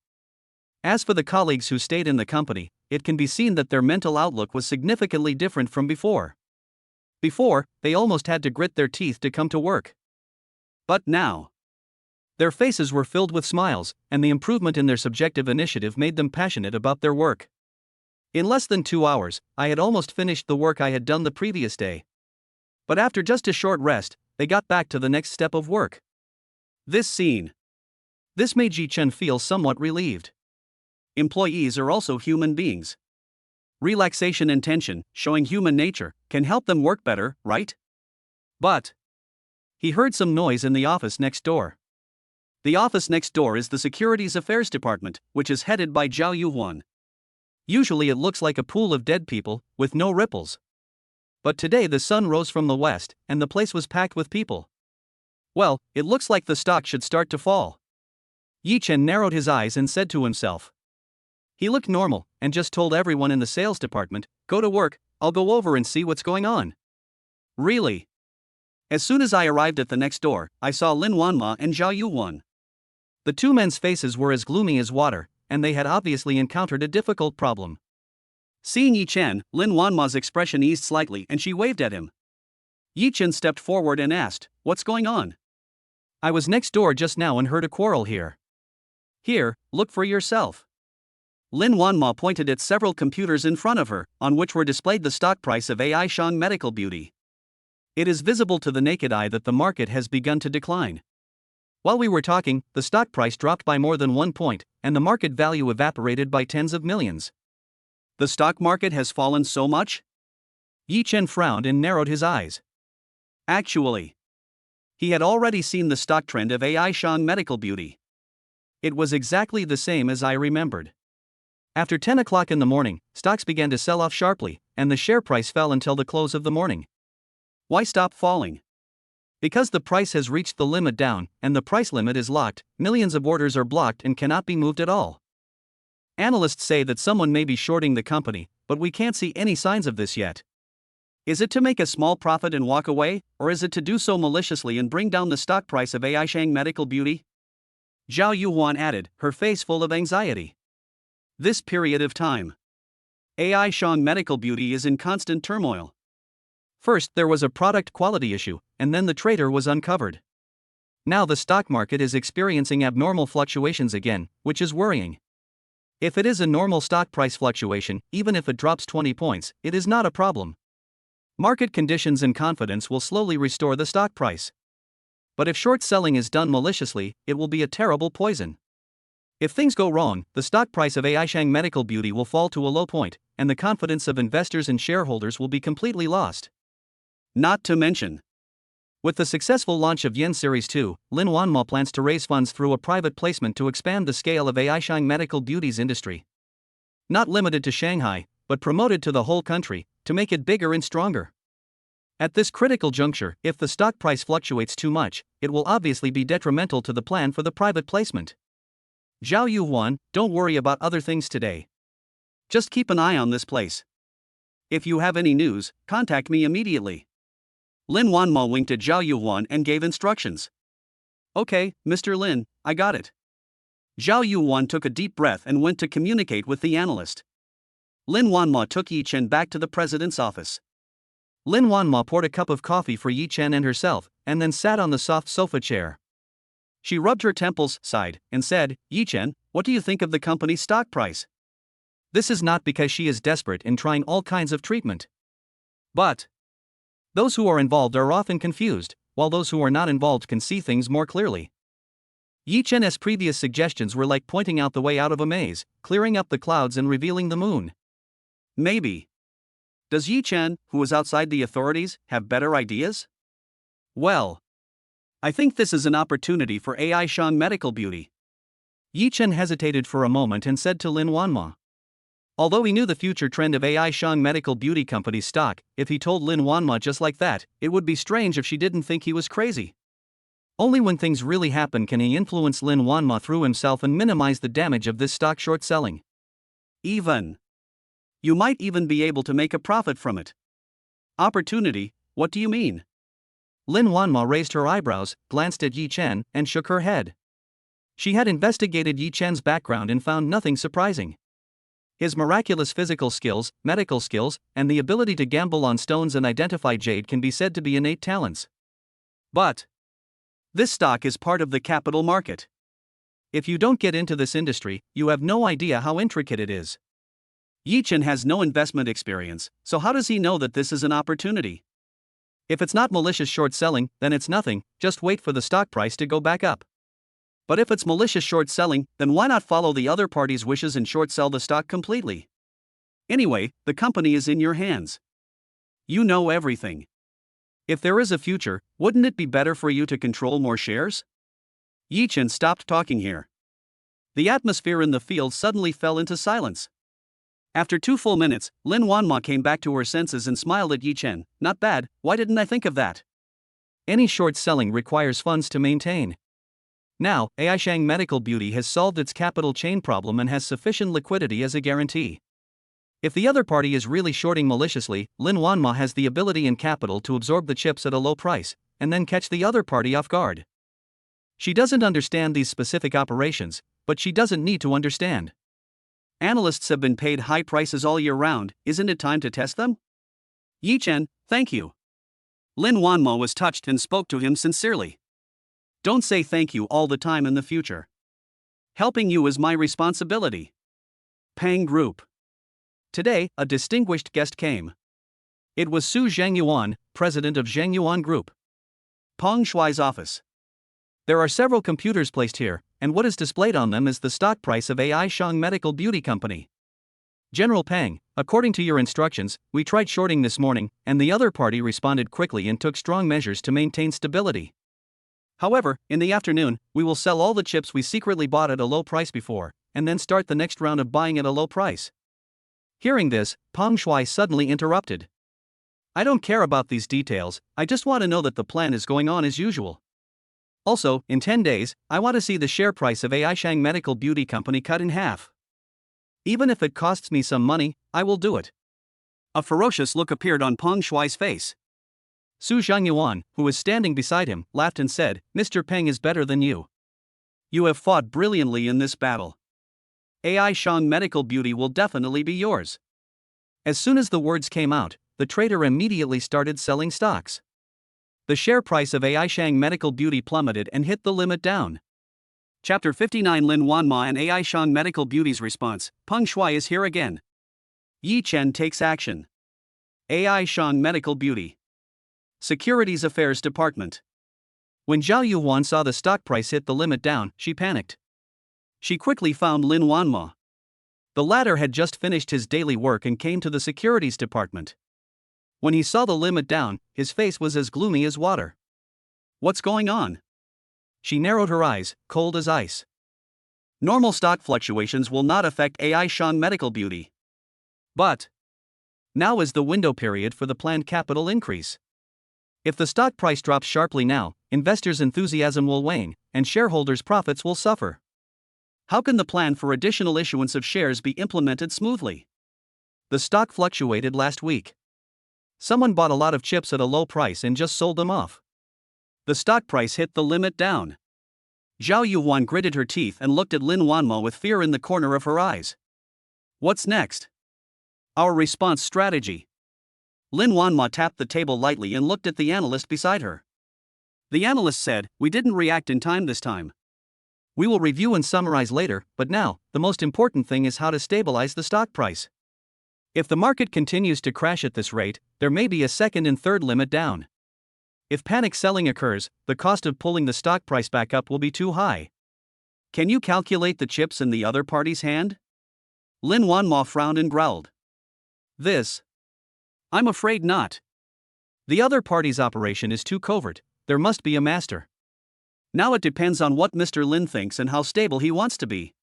As for the colleagues who stayed in the company, it can be seen that their mental outlook was significantly different from before. Before, they almost had to grit their teeth to come to work. But now, their faces were filled with smiles, and the improvement in their subjective initiative made them passionate about their work. In less than 2 hours, I had almost finished the work I had done the previous day. But after just a short rest, they got back to the next step of work. This made Yi Chen feel somewhat relieved. Employees are also human beings. Relaxation and tension, showing human nature, can help them work better, right? But he heard some noise in the office next door. The office next door is the Securities Affairs Department, which is headed by Zhao Yuhuan. Usually it looks like a pool of dead people, with no ripples. But today the sun rose from the west, and the place was packed with people. Well, it looks like the stock should start to fall. Yi Chen narrowed his eyes and said to himself. He looked normal, and just told everyone in the sales department, "Go to work, I'll go over and see what's going on." Really? As soon as I arrived at the next door, I saw Lin Wanma and Zhao Yuhuan. The two men's faces were as gloomy as water, and they had obviously encountered a difficult problem. Seeing Yi Chen, Lin Wanma's expression eased slightly and she waved at him. Yi Chen stepped forward and asked, "What's going on?" "I was next door just now and heard a quarrel here." "Here, look for yourself." Lin Wanma pointed at several computers in front of her, on which were displayed the stock price of AI Shang Medical Beauty. It is visible to the naked eye that the market has begun to decline. While we were talking, the stock price dropped by more than 1 point, and the market value evaporated by tens of millions. The stock market has fallen so much? Yi Chen frowned and narrowed his eyes. Actually, he had already seen the stock trend of AI Shang Medical Beauty. It was exactly the same as I remembered. After 10 o'clock in the morning, stocks began to sell off sharply, and the share price fell until the close of the morning. Why stop falling? Because the price has reached the limit down, and the price limit is locked, millions of orders are blocked and cannot be moved at all. Analysts say that someone may be shorting the company, but we can't see any signs of this yet. Is it to make a small profit and walk away, or is it to do so maliciously and bring down the stock price of AI Shang Medical Beauty? Zhao Yuhuan added, her face full of anxiety. This period of time, AI Shang Medical Beauty is in constant turmoil. First there was a product quality issue, and then the traitor was uncovered. Now the stock market is experiencing abnormal fluctuations again, which is worrying. If it is a normal stock price fluctuation, even if it drops 20 points, it is not a problem. Market conditions and confidence will slowly restore the stock price. But if short selling is done maliciously, it will be a terrible poison. If things go wrong, the stock price of AI Shang Medical Beauty will fall to a low point, and the confidence of investors and shareholders will be completely lost. Not to mention, with the successful launch of Yen Series 2, Lin Wanma plans to raise funds through a private placement to expand the scale of AI Shang Medical Beauty's industry. Not limited to Shanghai, but promoted to the whole country, to make it bigger and stronger. At this critical juncture, if the stock price fluctuates too much, it will obviously be detrimental to the plan for the private placement. Zhao Yuhuan, don't worry about other things today. Just keep an eye on this place. If you have any news, contact me immediately. Lin Wanma winked at Zhao Yuhuan and gave instructions. Okay, Mr. Lin, I got it. Zhao Yuhuan took a deep breath and went to communicate with the analyst. Lin Wanma took Yi Chen back to the president's office. Lin Wanma poured a cup of coffee for Yi Chen and herself, and then sat on the soft sofa chair. She rubbed her temples, sighed, and said, Yi Chen, what do you think of the company's stock price? This is not because she is desperate in trying all kinds of treatment. But those who are involved are often confused, while those who are not involved can see things more clearly. Yi Chen's previous suggestions were like pointing out the way out of a maze, clearing up the clouds and revealing the moon. Maybe. Does Yi Chen, who is outside the authorities, have better ideas? Well, I think this is an opportunity for AI Shang Medical Beauty. Yi Chen hesitated for a moment and said to Lin Wanma. Although he knew the future trend of AI Shang Medical Beauty Company's stock, if he told Lin Wanma just like that, it would be strange if she didn't think he was crazy. Only when things really happen can he influence Lin Wanma through himself and minimize the damage of this stock short selling. You might even be able to make a profit from it. Opportunity, what do you mean? Lin Wanma raised her eyebrows, glanced at Yi Chen, and shook her head. She had investigated Yi Chen's background and found nothing surprising. His miraculous physical skills, medical skills, and the ability to gamble on stones and identify jade can be said to be innate talents. But this stock is part of the capital market. If you don't get into this industry, you have no idea how intricate it is. Yi Chen has no investment experience, so how does he know that this is an opportunity? If it's not malicious short selling, then it's nothing, just wait for the stock price to go back up. But if it's malicious short selling, then why not follow the other party's wishes and short sell the stock completely? Anyway, the company is in your hands. You know everything. If there is a future, wouldn't it be better for you to control more shares? Yi Chen stopped talking here. The atmosphere in the field suddenly fell into silence. After 2 full minutes, Lin Wanma came back to her senses and smiled at Yi Chen. Not bad, why didn't I think of that? Any short selling requires funds to maintain. Now, Aishang Medical Beauty has solved its capital chain problem and has sufficient liquidity as a guarantee. If the other party is really shorting maliciously, Lin Wanma has the ability and capital to absorb the chips at a low price, and then catch the other party off guard. She doesn't understand these specific operations, but she doesn't need to understand. Analysts have been paid high prices all year round, isn't it time to test them? Yi Chen, thank you. Lin Wanma was touched and spoke to him sincerely. Don't say thank you all the time in the future. Helping you is my responsibility. Pang Group. Today, a distinguished guest came. It was Su Zhangyuan, president of Zhangyuan Group. Peng Shuai's office. There are several computers placed here, and what is displayed on them is the stock price of Aishang Medical Beauty Company. General Peng, according to your instructions, we tried shorting this morning, and the other party responded quickly and took strong measures to maintain stability. However, in the afternoon, we will sell all the chips we secretly bought at a low price before, and then start the next round of buying at a low price. Hearing this, Peng Shuai suddenly interrupted. I don't care about these details, I just want to know that the plan is going on as usual. Also, in 10 days, I want to see the share price of Aishang Medical Beauty Company cut in half. Even if it costs me some money, I will do it. A ferocious look appeared on Peng Shuai's face. Su Zhangyuan, who was standing beside him, laughed and said, Mr. Peng is better than you. You have fought brilliantly in this battle. Aishang Medical Beauty will definitely be yours. As soon as the words came out, the trader immediately started selling stocks. The share price of Aishang Medical Beauty plummeted and hit the limit down. Chapter 59 Lin Wanma and Aishang Medical Beauty's response. Peng Shuai is here again. Yi Chen takes action. Aishang Medical Beauty. Securities Affairs Department. When Zhao Yuan saw the stock price hit the limit down, she panicked. She quickly found Lin Wanma. The latter had just finished his daily work and came to the securities department. When he saw the limit down, his face was as gloomy as water. What's going on? She narrowed her eyes, cold as ice. Normal stock fluctuations will not affect Aishang Medical Beauty. But now is the window period for the planned capital increase. If the stock price drops sharply now, investors' enthusiasm will wane, and shareholders' profits will suffer. How can the plan for additional issuance of shares be implemented smoothly? The stock fluctuated last week. Someone bought a lot of chips at a low price and just sold them off. The stock price hit the limit down. Zhao Yuan gritted her teeth and looked at Lin Wanma with fear in the corner of her eyes. What's next? Our response strategy. Lin Wanma tapped the table lightly and looked at the analyst beside her. The analyst said, we didn't react in time this time. We will review and summarize later, but now, the most important thing is how to stabilize the stock price. If the market continues to crash at this rate, there may be a second and third limit down. If panic selling occurs, the cost of pulling the stock price back up will be too high. Can you calculate the chips in the other party's hand? Lin Wanma frowned and growled. I'm afraid not. The other party's operation is too covert, there must be a master. Now it depends on what Mr. Lin thinks and how stable he wants to be.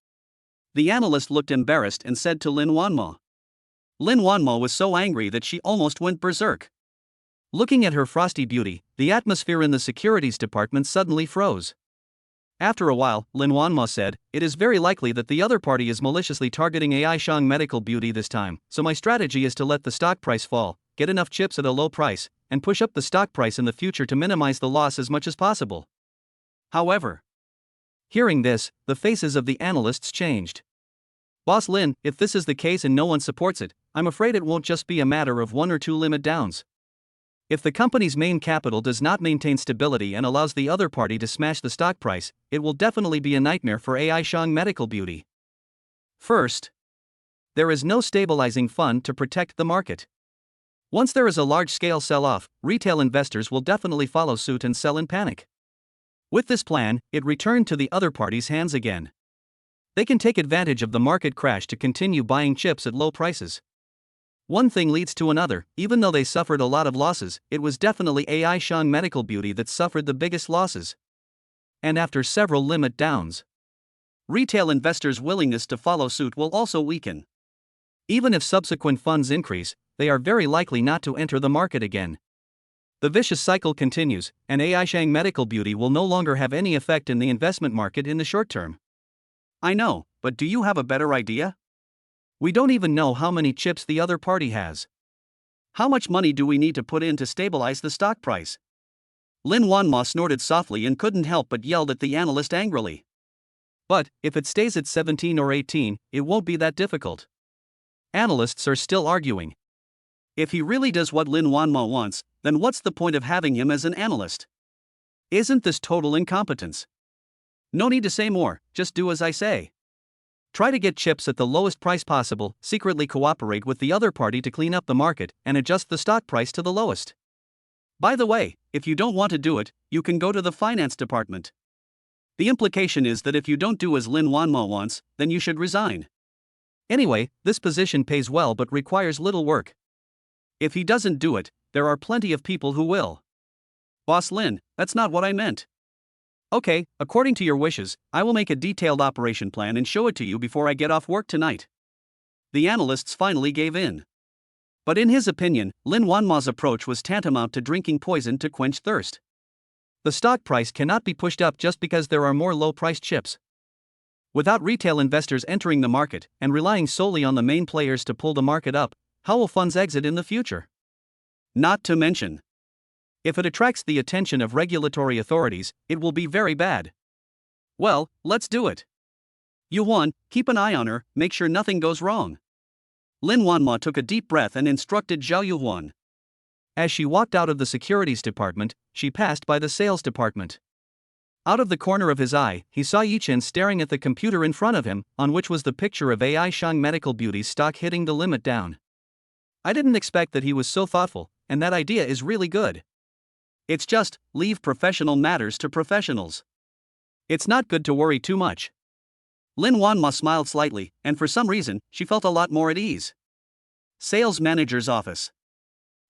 The analyst looked embarrassed and said to Lin Wanma. Lin Wanma was so angry that she almost went berserk. Looking at her frosty beauty, the atmosphere in the securities department suddenly froze. After a while, Lin Wanma said, it is very likely that the other party is maliciously targeting Aishang Medical Beauty this time, so my strategy is to let the stock price fall, get enough chips at a low price, and push up the stock price in the future to minimize the loss as much as possible. However, hearing this, the faces of the analysts changed. Boss Lin, if this is the case and no one supports it, I'm afraid it won't just be a matter of 1 or 2 limit downs. If the company's main capital does not maintain stability and allows the other party to smash the stock price, it will definitely be a nightmare for Aishang Medical Beauty. First, there is no stabilizing fund to protect the market. Once there is a large-scale sell-off, retail investors will definitely follow suit and sell in panic. With this plan, it returned to the other party's hands again. They can take advantage of the market crash to continue buying chips at low prices. One thing leads to another. Even though they suffered a lot of losses, it was definitely AI Shang Medical Beauty that suffered the biggest losses. And after several limit downs, retail investors' willingness to follow suit will also weaken. Even if subsequent funds increase, they are very likely not to enter the market again. The vicious cycle continues, and AI Shang Medical Beauty will no longer have any effect in the investment market in the short term. I know, but do you have a better idea? We don't even know how many chips the other party has. How much money do we need to put in to stabilize the stock price? Lin Wanma snorted softly and couldn't help but yelled at the analyst angrily. But, if it stays at 17 or 18, it won't be that difficult. Analysts are still arguing. If he really does what Lin Wanma wants, then what's the point of having him as an analyst? Isn't this total incompetence? No need to say more, just do as I say. Try to get chips at the lowest price possible, secretly cooperate with the other party to clean up the market, and adjust the stock price to the lowest. By the way, if you don't want to do it, you can go to the finance department. The implication is that if you don't do as Lin Wanma wants, then you should resign. Anyway, this position pays well but requires little work. If he doesn't do it, there are plenty of people who will. Boss Lin, that's not what I meant. Okay, according to your wishes, I will make a detailed operation plan and show it to you before I get off work tonight. The analysts finally gave in. But in his opinion, Lin Wanma's approach was tantamount to drinking poison to quench thirst. The stock price cannot be pushed up just because there are more low-priced chips. Without retail investors entering the market and relying solely on the main players to pull the market up, how will funds exit in the future? Not to mention, if it attracts the attention of regulatory authorities, it will be very bad. Well, let's do it. Yuan, keep an eye on her, make sure nothing goes wrong. Lin Wanma took a deep breath and instructed Zhao Yuan. As she walked out of the securities department, she passed by the sales department. Out of the corner of his eye, he saw Yichen staring at the computer in front of him, on which was the picture of AI Shang Medical Beauty's stock hitting the limit down. I didn't expect that he was so thoughtful, and that idea is really good. It's just, leave professional matters to professionals. It's not good to worry too much. Lin Wanma smiled slightly, and for some reason, she felt a lot more at ease. Sales manager's office.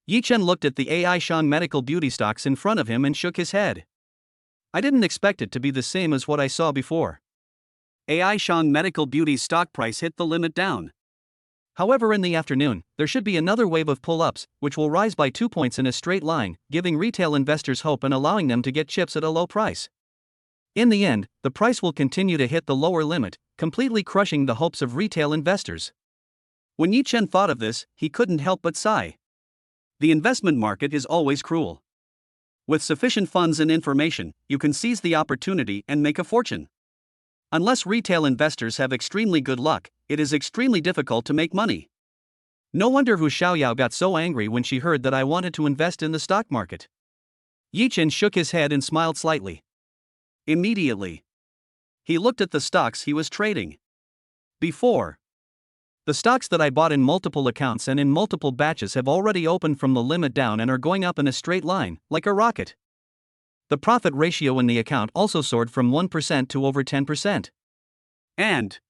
Yichen looked at the AI Shang Medical Beauty stocks in front of him and shook his head. I didn't expect it to be the same as what I saw before. AI Shang Medical Beauty's stock price hit the limit down. However, in the afternoon, there should be another wave of pull-ups, which will rise by 2 points in a straight line, giving retail investors hope and allowing them to get chips at a low price. In the end, the price will continue to hit the lower limit, completely crushing the hopes of retail investors. When Yichen thought of this, he couldn't help but sigh. The investment market is always cruel. With sufficient funds and information, you can seize the opportunity and make a fortune. Unless retail investors have extremely good luck, it is extremely difficult to make money. No wonder Hu Xiaoyao got so angry when she heard that I wanted to invest in the stock market. Yichen shook his head and smiled slightly. Immediately, he looked at the stocks he was trading. Before, the stocks that I bought in multiple accounts and in multiple batches have already opened from the limit down and are going up in a straight line, like a rocket. The profit ratio in the account also soared from 1% to over 10%. And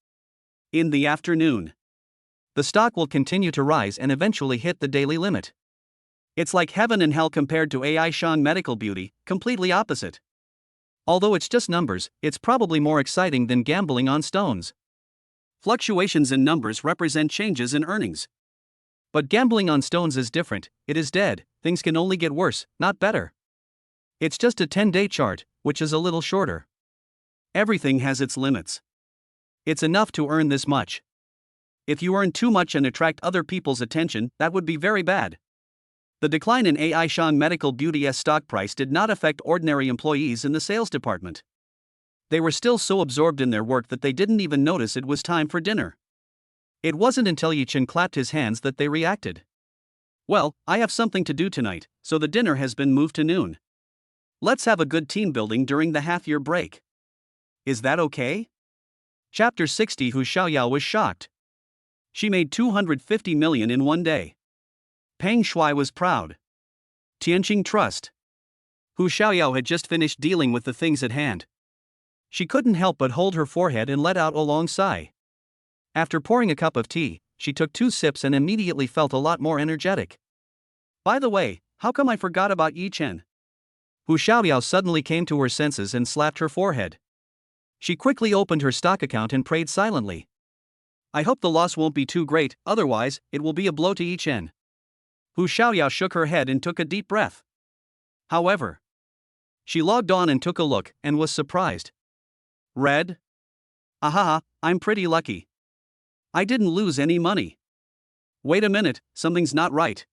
in the afternoon, the stock will continue to rise and eventually hit the daily limit. It's like heaven and hell compared to AI Shang Medical Beauty, completely opposite. Although it's just numbers, it's probably more exciting than gambling on stones. Fluctuations in numbers represent changes in earnings. But gambling on stones is different, it is dead, things can only get worse, not better. It's just a 10-day chart, which is a little shorter. Everything has its limits. It's enough to earn this much. If you earn too much and attract other people's attention, that would be very bad. The decline in AI Shang Medical Beauty's stock price did not affect ordinary employees in the sales department. They were still so absorbed in their work that they didn't even notice it was time for dinner. It wasn't until Yichen clapped his hands that they reacted. Well, I have something to do tonight, so the dinner has been moved to noon. Let's have a good team building during the half-year break. Is that okay? Chapter 60. Hu Xiaoyao was shocked. She made 250 million in one day. Peng Shuai was proud. Tianqing Trust. Hu Xiaoyao had just finished dealing with the things at hand. She couldn't help but hold her forehead and let out a long sigh. After pouring a cup of tea, she took 2 sips and immediately felt a lot more energetic. By the way, how come I forgot about Yi Chen? Hu Xiaoyao suddenly came to her senses and slapped her forehead. She quickly opened her stock account and prayed silently. I hope the loss won't be too great, otherwise, it will be a blow to Yi Chen. Hu Xiaoyao shook her head and took a deep breath. However, she logged on and took a look and was surprised. Red? Ahaha, I'm pretty lucky. I didn't lose any money. Wait a minute, something's not right.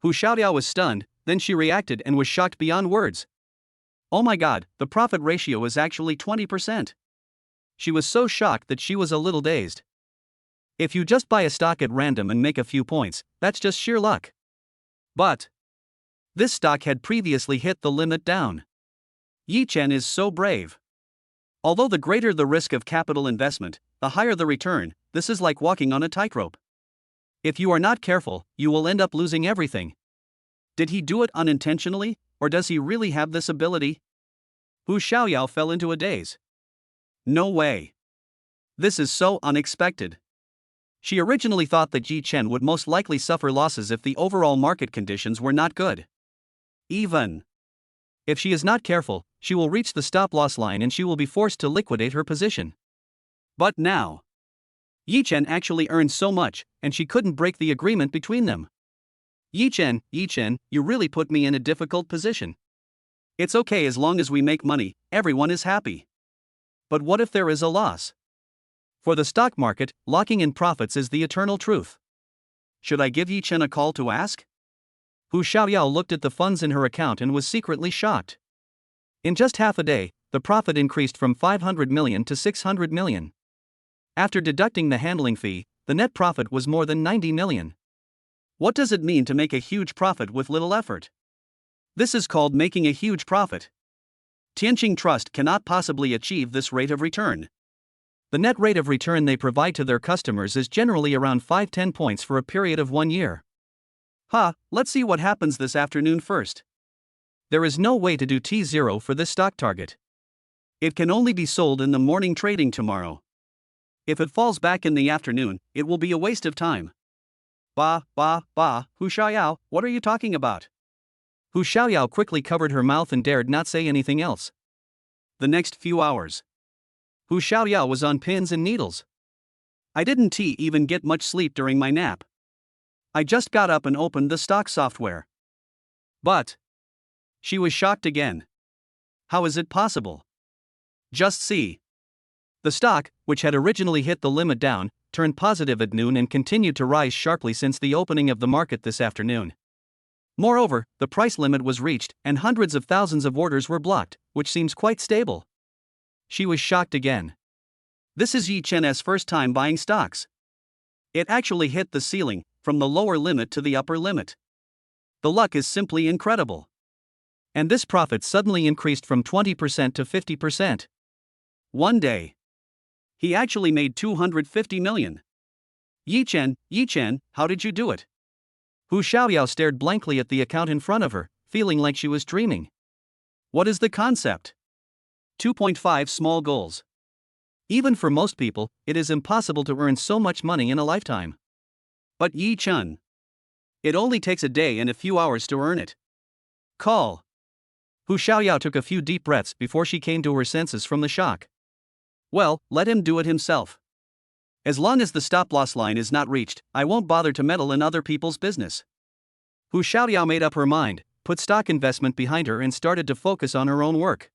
Hu Xiaoyao was stunned, then she reacted and was shocked beyond words. Oh my god, the profit ratio is actually 20%. She was so shocked that she was a little dazed. If you just buy a stock at random and make a few points, that's just sheer luck. But this stock had previously hit the limit down. Yi Chen is so brave. Although the greater the risk of capital investment, the higher the return, this is like walking on a tightrope. If you are not careful, you will end up losing everything. Did he do it unintentionally, or does he really have this ability? Hu Xiaoyao fell into a daze. No way. This is so unexpected. She originally thought that Yi Chen would most likely suffer losses if the overall market conditions were not good. Even if she is not careful, she will reach the stop-loss line and she will be forced to liquidate her position. But now, Yi Chen actually earned so much, and she couldn't break the agreement between them. Yi Chen, you really put me in a difficult position. It's okay as long as we make money, everyone is happy. But what if there is a loss? For the stock market, locking in profits is the eternal truth. Should I give Yi Chen a call to ask? Hu Xiaoyao looked at the funds in her account and was secretly shocked. In just half a day, the profit increased from 500 million to 600 million. After deducting the handling fee, the net profit was more than 90 million. What does it mean to make a huge profit with little effort? This is called making a huge profit. Tianqing Trust cannot possibly achieve this rate of return. The net rate of return they provide to their customers is generally around 5-10 points for a period of 1 year. Let's see what happens this afternoon first. There is no way to do T0 for this stock target. It can only be sold in the morning trading tomorrow. If it falls back in the afternoon, it will be a waste of time. Hu Xiaoyao, what are you talking about? Hu Xiaoyao quickly covered her mouth and dared not say anything else. The next few hours, Hu Xiaoyao was on pins and needles. I didn't even get much sleep during my nap. I just got up and opened the stock software. But she was shocked again. How is it possible? Just see. The stock, which had originally hit the limit down, turned positive at noon and continued to rise sharply since the opening of the market this afternoon. Moreover, the price limit was reached and hundreds of thousands of orders were blocked, which seems quite stable. She was shocked again. This is Yi Chen's first time buying stocks. It actually hit the ceiling, from the lower limit to the upper limit. The luck is simply incredible. And this profit suddenly increased from 20% to 50%. One day, he actually made 250 million. Yi Chen, how did you do it? Hu Xiaoyao stared blankly at the account in front of her, feeling like she was dreaming. What is the concept? 2.5 small goals. Even for most people, it is impossible to earn so much money in a lifetime. But Yi Chen, it only takes a day and a few hours to earn it. Call. Hu Xiaoyao took a few deep breaths before she came to her senses from the shock. Well, let him do it himself. As long as the stop-loss line is not reached, I won't bother to meddle in other people's business. Hu Xiaoyao made up her mind, put stock investment behind her and started to focus on her own work.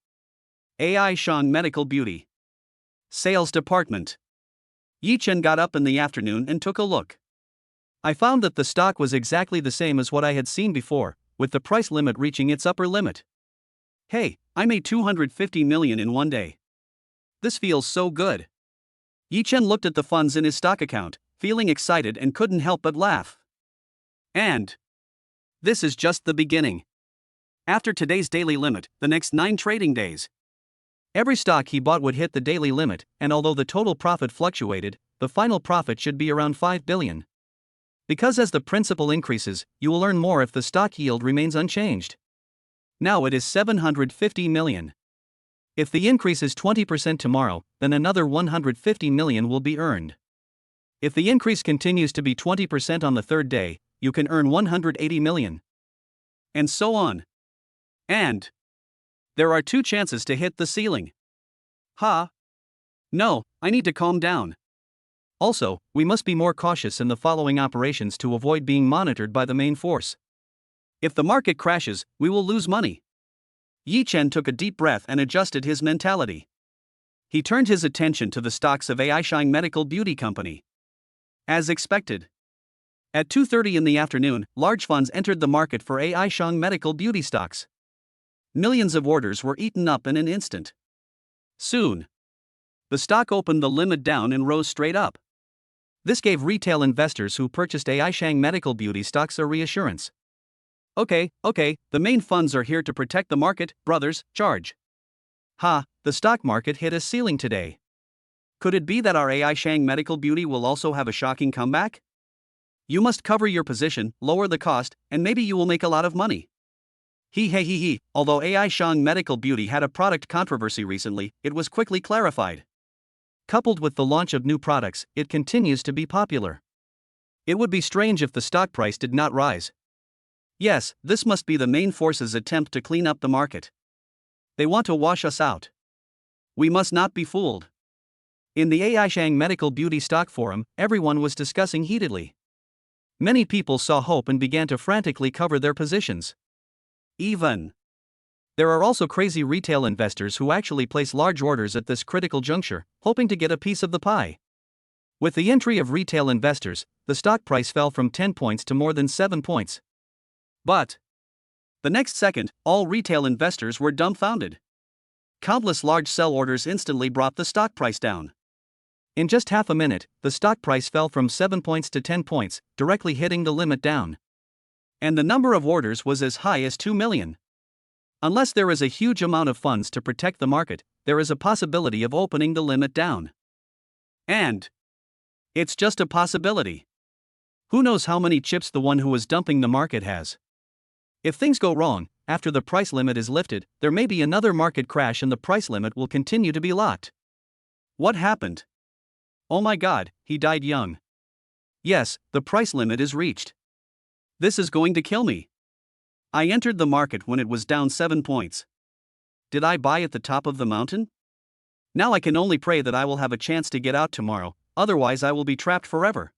AI Shang Medical Beauty Sales Department. Yi Chen got up in the afternoon and took a look. I found that the stock was exactly the same as what I had seen before, with the price limit reaching its upper limit. Hey, I made 250 million in one day. This feels so good. Yi Chen looked at the funds in his stock account, feeling excited and couldn't help but laugh. And this is just the beginning. After today's daily limit, the next 9 trading days, every stock he bought would hit the daily limit, and although the total profit fluctuated, the final profit should be around 5 billion. Because as the principal increases, you will earn more if the stock yield remains unchanged. Now it is 750 million. If the increase is 20% tomorrow, then another 150 million will be earned. If the increase continues to be 20% on the third day, you can earn 180 million. And so on. And there are 2 chances to hit the ceiling. Ha! No, I need to calm down. Also, we must be more cautious in the following operations to avoid being monitored by the main force. If the market crashes, we will lose money. Yi Chen took a deep breath and adjusted his mentality. He turned his attention to the stocks of Aishang Medical Beauty Company. As expected. At 2:30 in the afternoon, large funds entered the market for Aishang Medical Beauty stocks. Millions of orders were eaten up in an instant. Soon, the stock opened the limit down and rose straight up. This gave retail investors who purchased Aishang Medical Beauty stocks a reassurance. Okay, the main funds are here to protect the market, brothers, charge. Ha, the stock market hit a ceiling today. Could it be that our Aishang Medical Beauty will also have a shocking comeback? You must cover your position, lower the cost, and maybe you will make a lot of money. He. Although Aishang Medical Beauty had a product controversy recently, it was quickly clarified. Coupled with the launch of new products, it continues to be popular. It would be strange if the stock price did not rise. Yes, this must be the main force's attempt to clean up the market. They want to wash us out. We must not be fooled. In the Aishang Medical Beauty stock forum, everyone was discussing heatedly. Many people saw hope and began to frantically cover their positions. There are also crazy retail investors who actually place large orders at this critical juncture, hoping to get a piece of the pie. With the entry of retail investors, the stock price fell from 10 points to more than 7 points. But the next second, all retail investors were dumbfounded. Countless large sell orders instantly brought the stock price down. In just half a minute, the stock price fell from 7 points to 10 points, directly hitting the limit down. And the number of orders was as high as 2 million. Unless there is a huge amount of funds to protect the market, there is a possibility of opening the limit down. And it's just a possibility. Who knows how many chips the one who is dumping the market has? If things go wrong, after the price limit is lifted, there may be another market crash and the price limit will continue to be locked. What happened? Oh my God, he died young. Yes, the price limit is reached. This is going to kill me. I entered the market when it was down 7 points. Did I buy at the top of the mountain? Now I can only pray that I will have a chance to get out tomorrow, otherwise I will be trapped forever.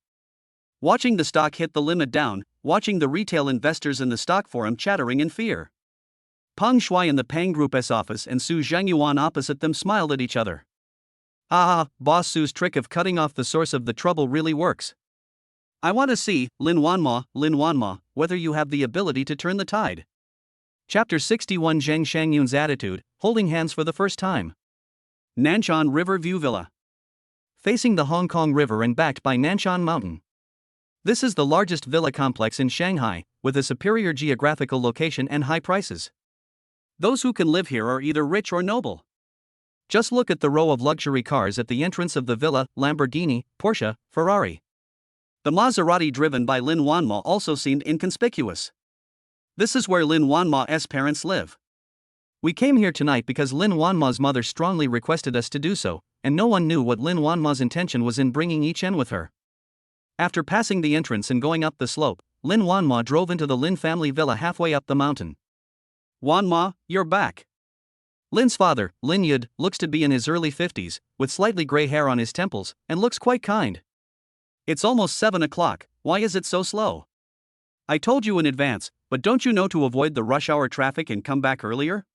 Watching the stock hit the limit down, watching the retail investors in the stock forum chattering in fear. Peng Shuai in the Pang Group's office and Su Zhengyuan opposite them smiled at each other. Boss Su's trick of cutting off the source of the trouble really works. I want to see, Lin Wanma, whether you have the ability to turn the tide. Chapter 61 Zheng Shangyun's attitude, holding hands for the first time. Nanshan River View Villa. Facing the Hong Kong River and backed by Nanshan Mountain. This is the largest villa complex in Shanghai, with a superior geographical location and high prices. Those who can live here are either rich or noble. Just look at the row of luxury cars at the entrance of the villa: Lamborghini, Porsche, Ferrari. The Maserati driven by Lin Wanma also seemed inconspicuous. This is where Lin Wanma's parents live. We came here tonight because Lin Wanma's mother strongly requested us to do so, and no one knew what Lin Wanma's intention was in bringing Yi Chen with her. After passing the entrance and going up the slope, Lin Wanma drove into the Lin family villa halfway up the mountain. Wanma, you're back. Lin's father, Lin Yud, looks to be in his early 50s, with slightly gray hair on his temples, and looks quite kind. It's almost 7 o'clock, why is it so slow? I told you in advance, but don't you know to avoid the rush hour traffic and come back earlier?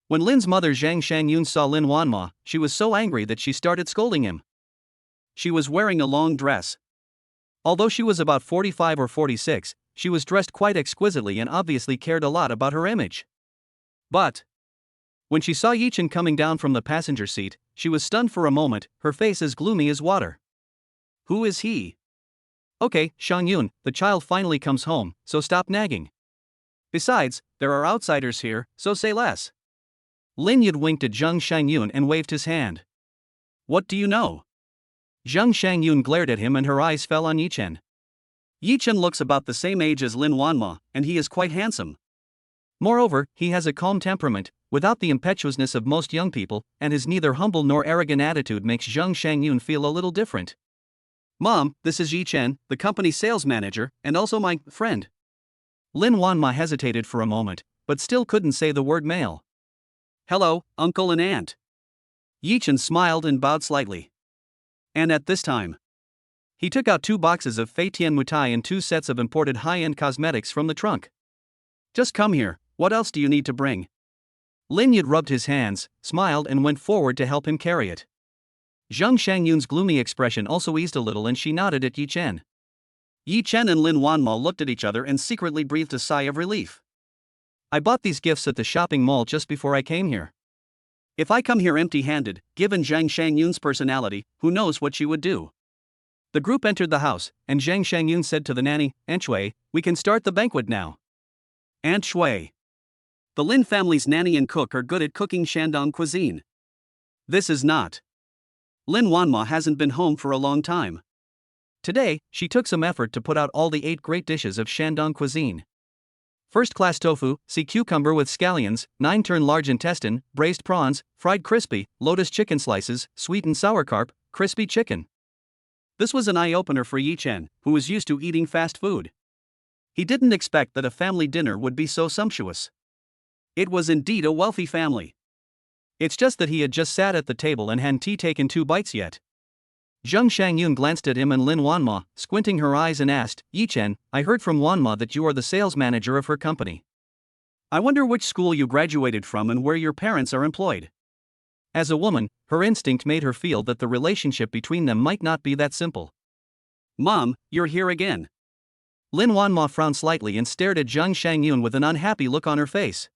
When Lin's mother Zhang Shangyun saw Lin Wanma, she was so angry that she started scolding him. She was wearing a long dress. Although she was about 45 or 46, she was dressed quite exquisitely and obviously cared a lot about her image. But when she saw Yi Chen coming down from the passenger seat, she was stunned for a moment, her face as gloomy as water. Who is he? Okay, Shangyun, the child finally comes home, so stop nagging. Besides, there are outsiders here, so say less. Lin Yud winked at Zheng Shangyun and waved his hand. What do you know? Zheng Shangyun glared at him and her eyes fell on Yi Chen. Yi Chen looks about the same age as Lin Wanma, and he is quite handsome. Moreover, he has a calm temperament, without the impetuousness of most young people, and his neither humble nor arrogant attitude makes Zheng Shangyun feel a little different. Mom, this is Yi Chen, the company sales manager, and also my friend. Lin Wanma hesitated for a moment, but still couldn't say the word male. Hello, uncle and aunt. Yi Chen smiled and bowed slightly. And at this time, he took out 2 boxes of Fei Tian Mutai and 2 sets of imported high-end cosmetics from the trunk. Just come here, what else do you need to bring? Lin Yud rubbed his hands, smiled and went forward to help him carry it. Zhang Shangyun's gloomy expression also eased a little and she nodded at Yi Chen. Yi Chen and Lin Wanma looked at each other and secretly breathed a sigh of relief. I bought these gifts at the shopping mall just before I came here. If I come here empty-handed, given Zhang Shangyun's personality, who knows what she would do? The group entered the house, and Zhang Shangyun said to the nanny, Aunt Shui, we can start the banquet now. Aunt Shui. The Lin family's nanny and cook are good at cooking Shandong cuisine. This is not. Lin Wanma hasn't been home for a long time. Today, she took some effort to put out all the 8 great dishes of Shandong cuisine. First-class tofu, sea cucumber with scallions, 9-turn large intestine, braised prawns, fried crispy, lotus chicken slices, sweet and sour carp, crispy chicken. This was an eye-opener for Yi Chen, who was used to eating fast food. He didn't expect that a family dinner would be so sumptuous. It was indeed a wealthy family. It's just that he had just sat at the table and hadn't taken 2 bites yet. Zhang Shangyun glanced at him and Lin Wanma, squinting her eyes and asked, Yi Chen, I heard from Wanma that you are the sales manager of her company. I wonder which school you graduated from and where your parents are employed. As a woman, her instinct made her feel that the relationship between them might not be that simple. Mom, you're here again. Lin Wanma frowned slightly and stared at Zhang Shangyun with an unhappy look on her face.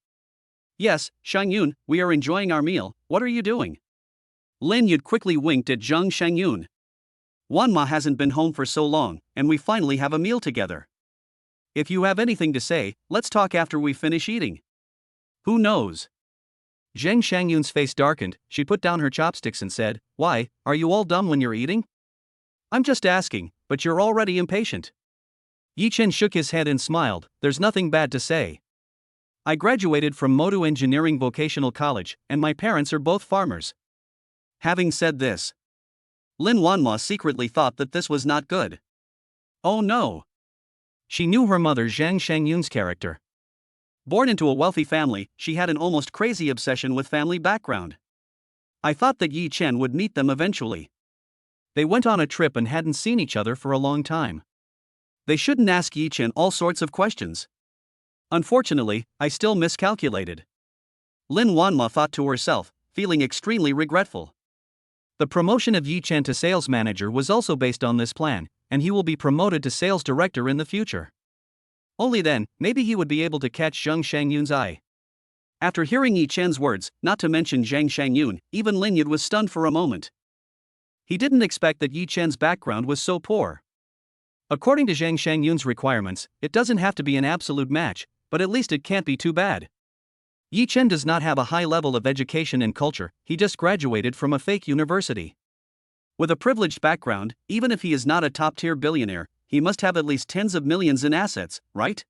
Yes, Shangyun, we are enjoying our meal, what are you doing? Lin Yud quickly winked at Zhang Shangyun. Wanma hasn't been home for so long, and we finally have a meal together. If you have anything to say, let's talk after we finish eating. Who knows? Zhang Shangyun's face darkened, she put down her chopsticks and said, Why, are you all dumb when you're eating? I'm just asking, but you're already impatient. Yi Chen shook his head and smiled, there's nothing bad to say. I graduated from Modu Engineering Vocational College, and my parents are both farmers. Having said this, Lin Wanma secretly thought that this was not good. Oh no! She knew her mother Zhang Shangyun's character. Born into a wealthy family, she had an almost crazy obsession with family background. I thought that Yi Chen would meet them eventually. They went on a trip and hadn't seen each other for a long time. They shouldn't ask Yi Chen all sorts of questions. Unfortunately, I still miscalculated. Lin Wanma thought to herself, feeling extremely regretful. The promotion of Yi Chen to sales manager was also based on this plan, and he will be promoted to sales director in the future. Only then, maybe he would be able to catch Zhang Shangyun's eye. After hearing Yi Chen's words, not to mention Zhang Shangyun, even Lin Yud was stunned for a moment. He didn't expect that Yi Chen's background was so poor. According to Zhang Shangyun's requirements, it doesn't have to be an absolute match, but at least it can't be too bad. Yi Chen does not have a high level of education and culture, he just graduated from a fake university. With a privileged background, even if he is not a top-tier billionaire, he must have at least tens of millions in assets, right?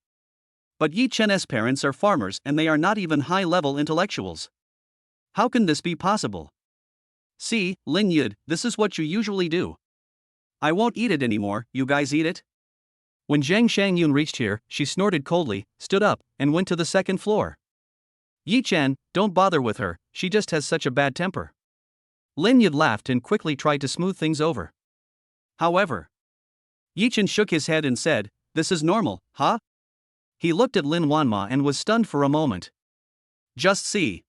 But Yi Chen's parents are farmers and they are not even high-level intellectuals. How can this be possible? See, Lin Yud, this is what you usually do. I won't eat it anymore, you guys eat it? When Zhang Shangyun reached here, she snorted coldly, stood up, and went to the second floor. Yi Chen, don't bother with her, she just has such a bad temper. Lin Yud laughed and quickly tried to smooth things over. However, Yi Chen shook his head and said, This is normal, huh? He looked at Lin Wanma and was stunned for a moment. Just see.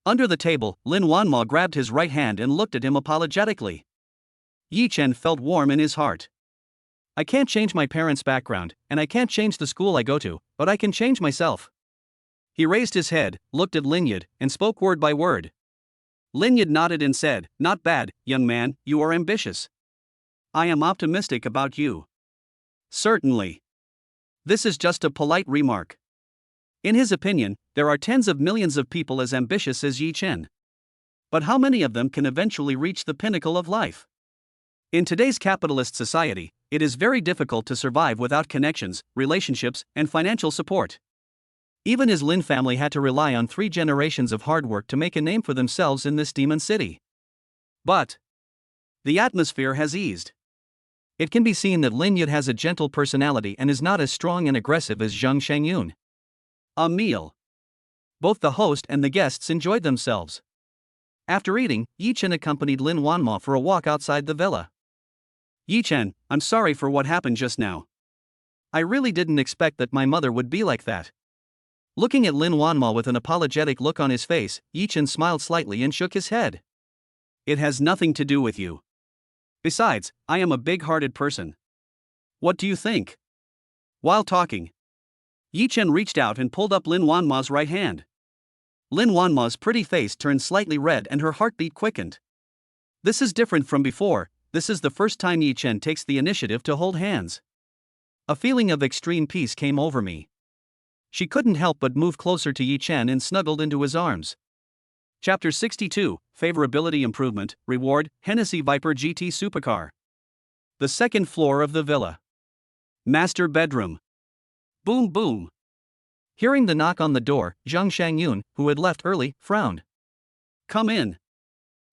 Under the table, Lin Wanma grabbed his right hand and looked at him apologetically. Yi Chen felt warm in his heart. I can't change my parents' background, and I can't change the school I go to, but I can change myself. He raised his head, looked at Lin Yud, and spoke word by word. Lin Yud nodded and said, Not bad, young man, you are ambitious. I am optimistic about you. Certainly. This is just a polite remark. In his opinion, there are tens of millions of people as ambitious as Yi Chen. But how many of them can eventually reach the pinnacle of life? In today's capitalist society, it is very difficult to survive without connections, relationships, and financial support. Even his Lin family had to rely on 3 generations of hard work to make a name for themselves in this demon city. But the atmosphere has eased. It can be seen that Lin Yud has a gentle personality and is not as strong and aggressive as Zhang Shangyun. A meal. Both the host and the guests enjoyed themselves. After eating, Yi Chen accompanied Lin Wanma for a walk outside the villa. Yi Chen, I'm sorry for what happened just now. I really didn't expect that my mother would be like that. Looking at Lin Wanma with an apologetic look on his face, Yi Chen smiled slightly and shook his head. It has nothing to do with you. Besides, I am a big-hearted person. What do you think? While talking, Yi Chen reached out and pulled up Lin Wanma's right hand. Lin Wanma's pretty face turned slightly red and her heartbeat quickened. This is different from before. This is the first time Yi Chen takes the initiative to hold hands. A feeling of extreme peace came over me. She couldn't help but move closer to Yi Chen and snuggled into his arms. Chapter 62, Favorability Improvement, Reward, Hennessy Viper GT Supercar. The second floor of the villa. Master bedroom. Boom boom. Hearing the knock on the door, Zhang Shangyun, who had left early, frowned. Come in.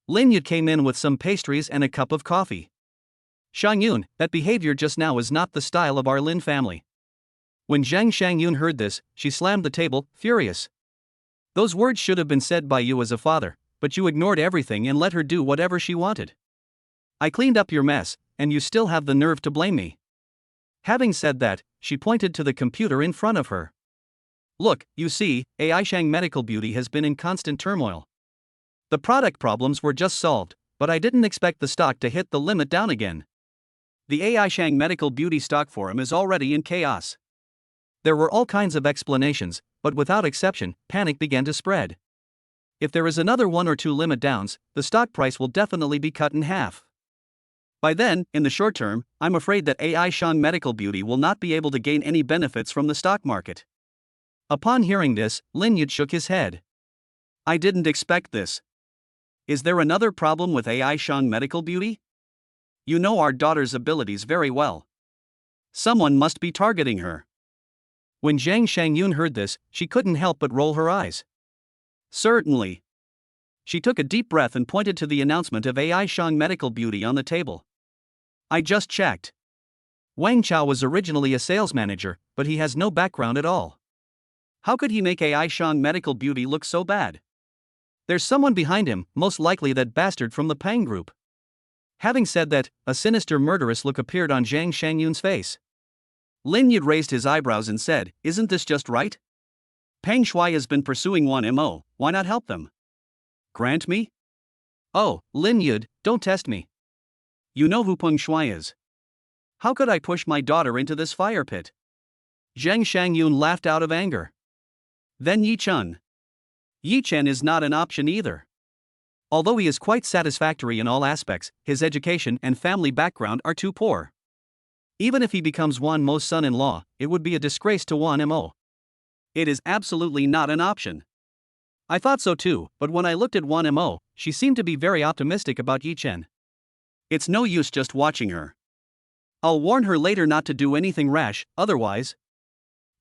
Lin Yud came in with some pastries and a cup of coffee. Shangyun, that behavior just now is not the style of our Lin family. When Zhang Shangyun heard this, she slammed the table, furious. Those words should have been said by you as a father, but you ignored everything and let her do whatever she wanted. I cleaned up your mess, and you still have the nerve to blame me. Having said that, she pointed to the computer in front of her. Look, you see, Aishang Medical Beauty has been in constant turmoil. The product problems were just solved, but I didn't expect the stock to hit the limit down again. The Aishang Medical Beauty stock forum is already in chaos. There were all kinds of explanations, but without exception, panic began to spread. If there is another 1 or 2 limit downs, the stock price will definitely be cut in half. By then, in the short term, I'm afraid that Aishang Medical Beauty will not be able to gain any benefits from the stock market. Upon hearing this, Lin Yud shook his head. I didn't expect this. Is there another problem with Aishang Medical Beauty? You know our daughter's abilities very well. Someone must be targeting her. When Zhang Shangyun heard this, she couldn't help but roll her eyes. Certainly. She took a deep breath and pointed to the announcement of Aishang Medical Beauty on the table. I just checked. Wang Chao was originally a sales manager, but he has no background at all. How could he make Aishang Medical Beauty look so bad? There's someone behind him, most likely that bastard from the Pang Group. Having said that, a sinister murderous look appeared on Zhang Shangyun's face. Lin Yud raised his eyebrows and said, isn't this just right? Peng Shuai has been pursuing 1MO, why not help them? Grant me? Oh, Lin Yud, don't test me. You know who Peng Shuai is. How could I push my daughter into this fire pit? Zhang Shangyun laughed out of anger. Then Yi Chen. Yi Chen is not an option either. Although he is quite satisfactory in all aspects, his education and family background are too poor. Even if he becomes Wan Mo's son-in-law, it would be a disgrace to Wan Mo. It is absolutely not an option. I thought so too, but when I looked at Wan Mo, she seemed to be very optimistic about Yi Chen. It's no use just watching her. I'll warn her later not to do anything rash, otherwise.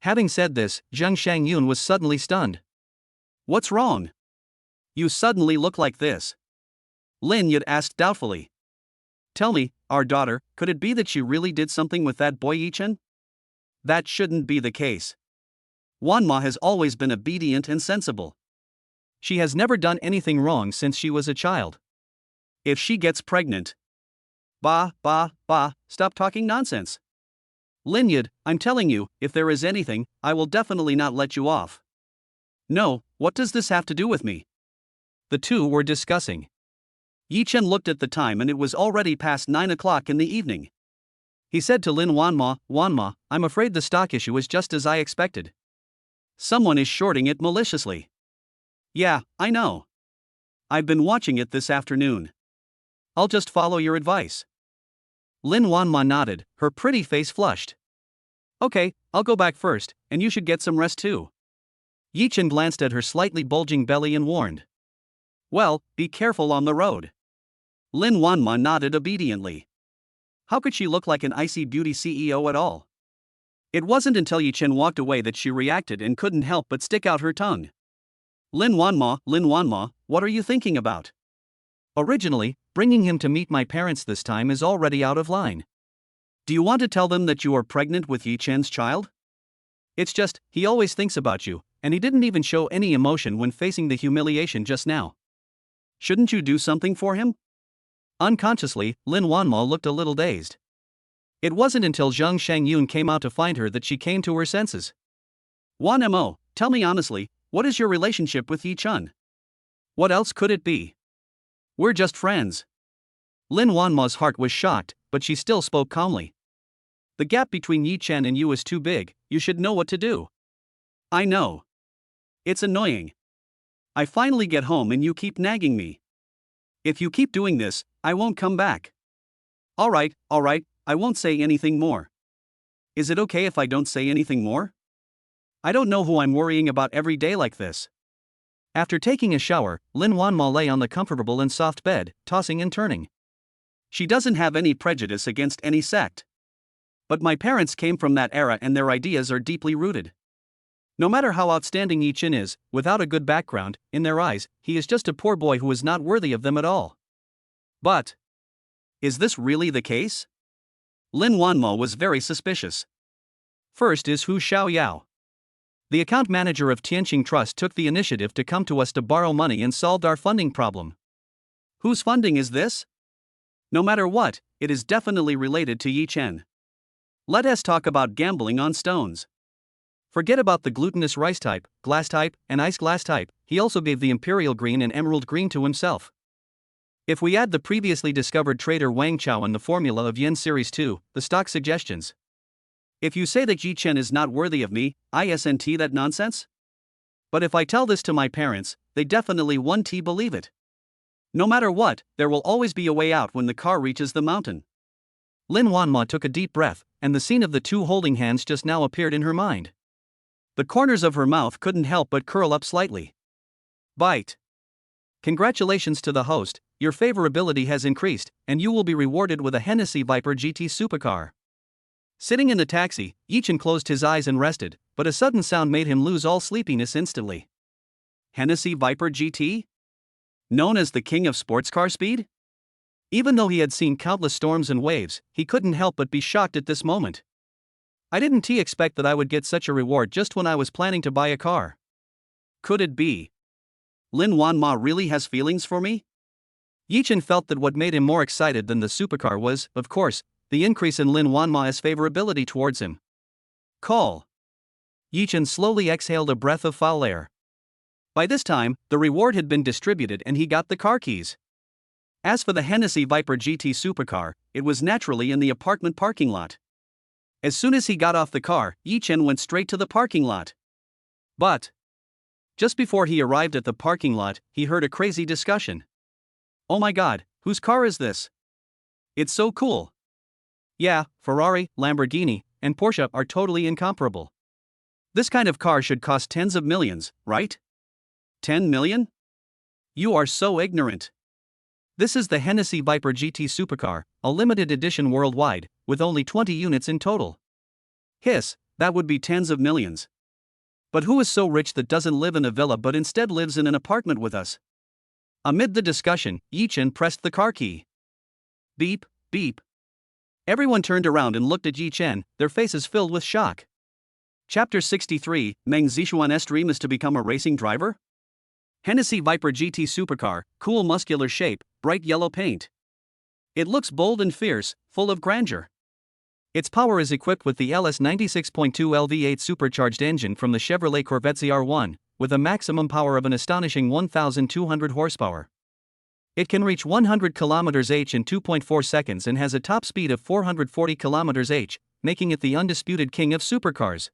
Having said this, Zhang Shangyun was suddenly stunned. What's wrong? You suddenly look like this. Lin Yud asked doubtfully. Tell me, our daughter, could it be that she really did something with that boy Yi Chen? That shouldn't be the case. Wanma has always been obedient and sensible. She has never done anything wrong since she was a child. If she gets pregnant. Stop talking nonsense. Lin Yud, I'm telling you, if there is anything, I will definitely not let you off. No, what does this have to do with me? The two were discussing. Yi Chen looked at the time and it was already past 9 o'clock in the evening. He said to Lin Wanma, I'm afraid the stock issue is just as I expected. Someone is shorting it maliciously. Yeah, I know. I've been watching it this afternoon. I'll just follow your advice. Lin Wanma nodded, her pretty face flushed. Okay, I'll go back first, and you should get some rest too. Yi Chen glanced at her slightly bulging belly and warned. Well, be careful on the road. Lin Wanma nodded obediently. How could she look like an icy beauty CEO at all? It wasn't until Yi Chen walked away that she reacted and couldn't help but stick out her tongue. Lin Wanma, what are you thinking about? Originally, bringing him to meet my parents this time is already out of line. Do you want to tell them that you are pregnant with Yi Chen's child? It's just, he always thinks about you, and he didn't even show any emotion when facing the humiliation just now. Shouldn't you do something for him? Unconsciously, Lin Wanmo looked a little dazed. It wasn't until Zhang Shangyun came out to find her that she came to her senses. Wanmo, tell me honestly, what is your relationship with Yi Chen? What else could it be? We're just friends. Lin Wanmo's heart was shocked, but she still spoke calmly. The gap between Yi Chen and you is too big, you should know what to do. I know. It's annoying. I finally get home and you keep nagging me. If you keep doing this, I won't come back. Alright, I won't say anything more. Is it okay if I don't say anything more? I don't know who I'm worrying about every day like this. After taking a shower, Lin Wanmo lay on the comfortable and soft bed, tossing and turning. She doesn't have any prejudice against any sect. But my parents came from that era and their ideas are deeply rooted. No matter how outstanding Yi Chen is, without a good background, in their eyes, he is just a poor boy who is not worthy of them at all. But is this really the case? Lin Wanmo was very suspicious. First is Hu Xiaoyao. The account manager of Tianqing Trust took the initiative to come to us to borrow money and solved our funding problem. Whose funding is this? No matter what, it is definitely related to Yi Chen. Let us talk about gambling on stones. Forget about the glutinous rice type, glass type, and ice glass type, he also gave the imperial green and emerald green to himself. If we add the previously discovered trader Wang Chao and the formula of Yen Series 2, the stock suggestions. If you say that Yi Chen is not worthy of me, isn't that nonsense? But if I tell this to my parents, they definitely won't believe it. No matter what, there will always be a way out when the car reaches the mountain. Lin Wanmo took a deep breath, and the scene of the two holding hands just now appeared in her mind. The corners of her mouth couldn't help but curl up slightly. Bite. Congratulations to the host, your favorability has increased, and you will be rewarded with a Hennessy Viper GT supercar. Sitting in the taxi, Yi Chen closed his eyes and rested, but a sudden sound made him lose all sleepiness instantly. Hennessy Viper GT? Known as the king of sports car speed? Even though he had seen countless storms and waves, he couldn't help but be shocked at this moment. I didn't expect that I would get such a reward just when I was planning to buy a car. Could it be? Lin Wanmo really has feelings for me? Yi Chen felt that what made him more excited than the supercar was, of course, the increase in Lin Wanmo's favorability towards him. Call. Yi Chen slowly exhaled a breath of foul air. By this time, the reward had been distributed and he got the car keys. As for the Hennessy Viper GT supercar, it was naturally in the apartment parking lot. As soon as he got off the car, Yi Chen went straight to the parking lot. But just before he arrived at the parking lot, he heard a crazy discussion. Oh my god, whose car is this? It's so cool. Yeah, Ferrari, Lamborghini, and Porsche are totally incomparable. This kind of car should cost tens of millions, right? 10 million? You are so ignorant. This is the Hennessy Viper GT supercar, a limited edition worldwide, with only 20 units in total. Hiss, that would be tens of millions. But who is so rich that doesn't live in a villa but instead lives in an apartment with us? Amid the discussion, Yi Chen pressed the car key. Beep, beep. Everyone turned around and looked at Yi Chen, their faces filled with shock. Chapter 63, Meng Zixuan's dream is to become a racing driver? Hennessy Viper GT supercar, cool muscular shape, bright yellow paint. It looks bold and fierce, full of grandeur. Its power is equipped with the LS 96.2 LV8 supercharged engine from the Chevrolet Corvette ZR1, with a maximum power of an astonishing 1,200 horsepower. It can reach 100 km/h in 2.4 seconds and has a top speed of 440 km/h, making it the undisputed king of supercars.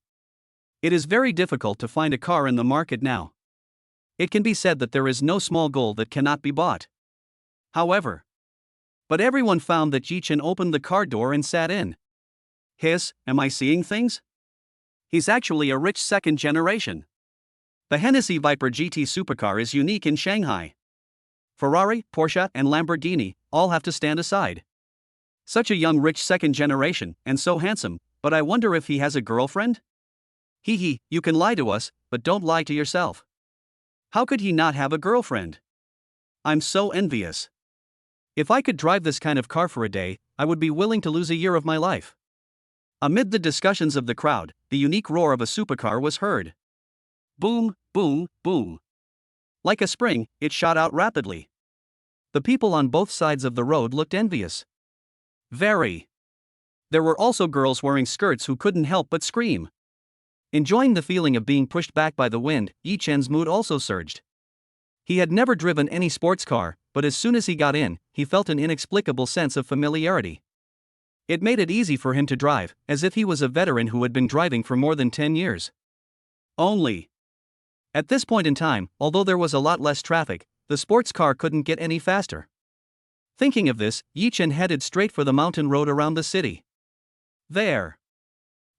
It is very difficult to find a car in the market now. It can be said that there is no small goal that cannot be bought. However, but everyone found that Yi Chen opened the car door and sat in. Hiss, am I seeing things? He's actually a rich second generation. The Hennessy Viper GT supercar is unique in Shanghai. Ferrari, Porsche, and Lamborghini all have to stand aside. Such a young rich second generation, and so handsome, but I wonder if he has a girlfriend? Hee, you can lie to us, but don't lie to yourself. How could he not have a girlfriend? I'm so envious. If I could drive this kind of car for a day, I would be willing to lose a year of my life. Amid the discussions of the crowd, the unique roar of a supercar was heard. Boom, boom, boom. Like a spring, it shot out rapidly. The people on both sides of the road looked envious. Very. There were also girls wearing skirts who couldn't help but scream. Enjoying the feeling of being pushed back by the wind, Yi Chen's mood also surged. He had never driven any sports car, but as soon as he got in, he felt an inexplicable sense of familiarity. It made it easy for him to drive, as if he was a veteran who had been driving for more than 10 years. Only. At this point in time, although there was a lot less traffic, the sports car couldn't get any faster. Thinking of this, Yi Chen headed straight for the mountain road around the city. There.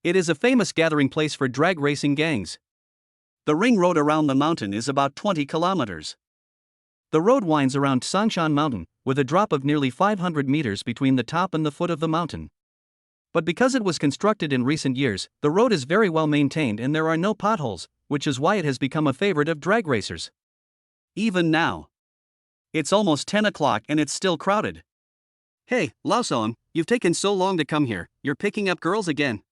It is a famous gathering place for drag racing gangs. The ring road around the mountain is about 20 kilometers. The road winds around Sangshan Mountain, with a drop of nearly 500 meters between the top and the foot of the mountain. But because it was constructed in recent years, the road is very well maintained and there are no potholes, which is why it has become a favorite of drag racers. Even now. It's almost 10 o'clock and it's still crowded. Hey, Lao Soem, you've taken so long to come here, you're picking up girls again.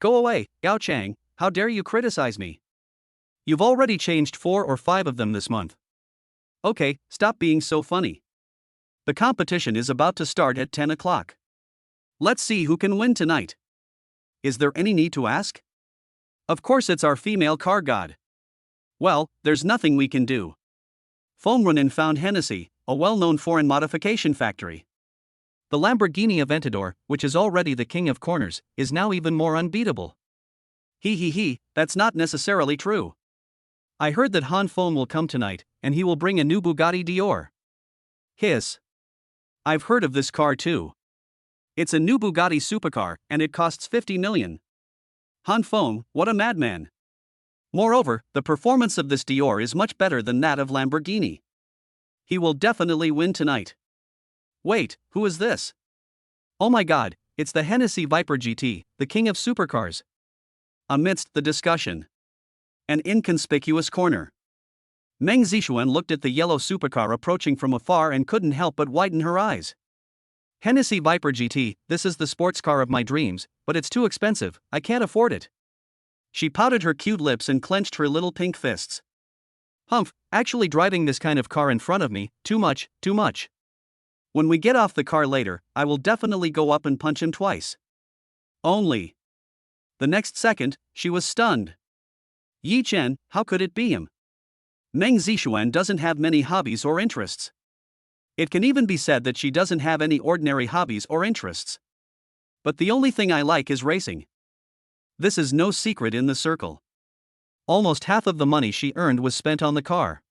Go away, Gao Chang, how dare you criticize me? You've already changed 4 or 5 of them this month. Okay, stop being so funny. The competition is about to start at 10 o'clock. Let's see who can win tonight. Is there any need to ask? Of course it's our female car god. Well, there's nothing we can do. Fongrunin found Hennessy, a well-known foreign modification factory. The Lamborghini Aventador, which is already the king of corners, is now even more unbeatable. That's not necessarily true. I heard that Han Feng will come tonight, and he will bring a new Bugatti Dior. Hiss. I've heard of this car too. It's a new Bugatti supercar, and it costs 50 million. Han Feng, what a madman. Moreover, the performance of this Dior is much better than that of Lamborghini. He will definitely win tonight. Wait, who is this? Oh my god, it's the Hennessy Viper GT, the king of supercars. Amidst the discussion. An inconspicuous corner. Meng Zixuan looked at the yellow supercar approaching from afar and couldn't help but widen her eyes. Hennessy Viper GT, this is the sports car of my dreams, but it's too expensive, I can't afford it. She pouted her cute lips and clenched her little pink fists. Humph, actually driving this kind of car in front of me, too much. When we get off the car later, I will definitely go up and punch him twice. Only. The next second, she was stunned. Yi Chen, how could it be him? Meng Zixuan doesn't have many hobbies or interests. It can even be said that she doesn't have any ordinary hobbies or interests. But the only thing I like is racing. This is no secret in the circle. Almost half of the money she earned was spent on the car.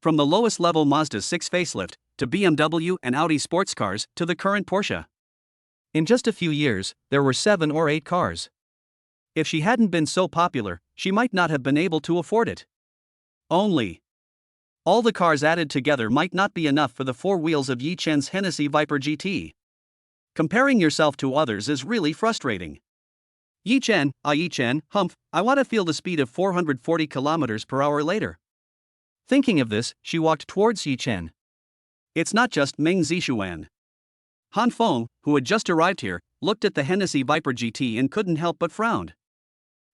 From the lowest level Mazda 6 facelift, to BMW and Audi sports cars, to the current Porsche. In just a few years, there were 7 or 8 cars. If she hadn't been so popular, she might not have been able to afford it. Only. All the cars added together might not be enough for the 4 wheels of Yi Chen's Hennessy Viper GT. Comparing yourself to others is really frustrating. Yi Chen, humph, I want to feel the speed of 440 kilometers per hour later. Thinking of this, she walked towards Yi Chen. It's not just Meng Zixuan. Han Feng, who had just arrived here, looked at the Hennessy Viper GT and couldn't help but frown.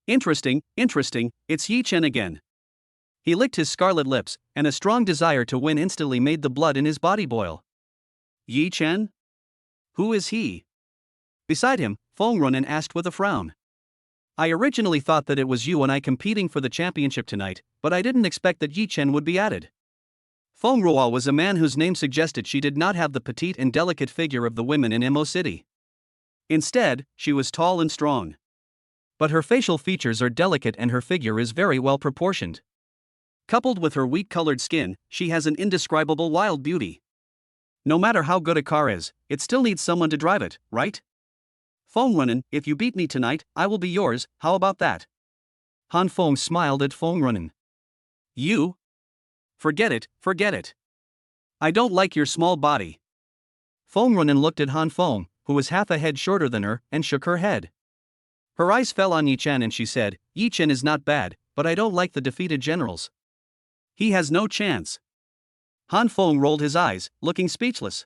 Interesting, it's Yi Chen again. He licked his scarlet lips, and a strong desire to win instantly made the blood in his body boil. Yi Chen? Who is he? Beside him, Fongrunin asked with a frown. I originally thought that it was you and I competing for the championship tonight, but I didn't expect that Yi Chen would be added. Fengrua was a man whose name suggested she did not have the petite and delicate figure of the women in Mo City. Instead, she was tall and strong. But her facial features are delicate and her figure is very well proportioned. Coupled with her wheat-colored skin, she has an indescribable wild beauty. No matter how good a car is, it still needs someone to drive it, right? Fengrunin, if you beat me tonight, I will be yours, how about that? Han Feng smiled at Fengrunin. You? Forget it. I don't like your small body. Fengrunin looked at Han Feng, who was half a head shorter than her, and shook her head. Her eyes fell on Yi Chen and she said, Yi Chen is not bad, but I don't like the defeated generals. He has no chance. Han Feng rolled his eyes, looking speechless.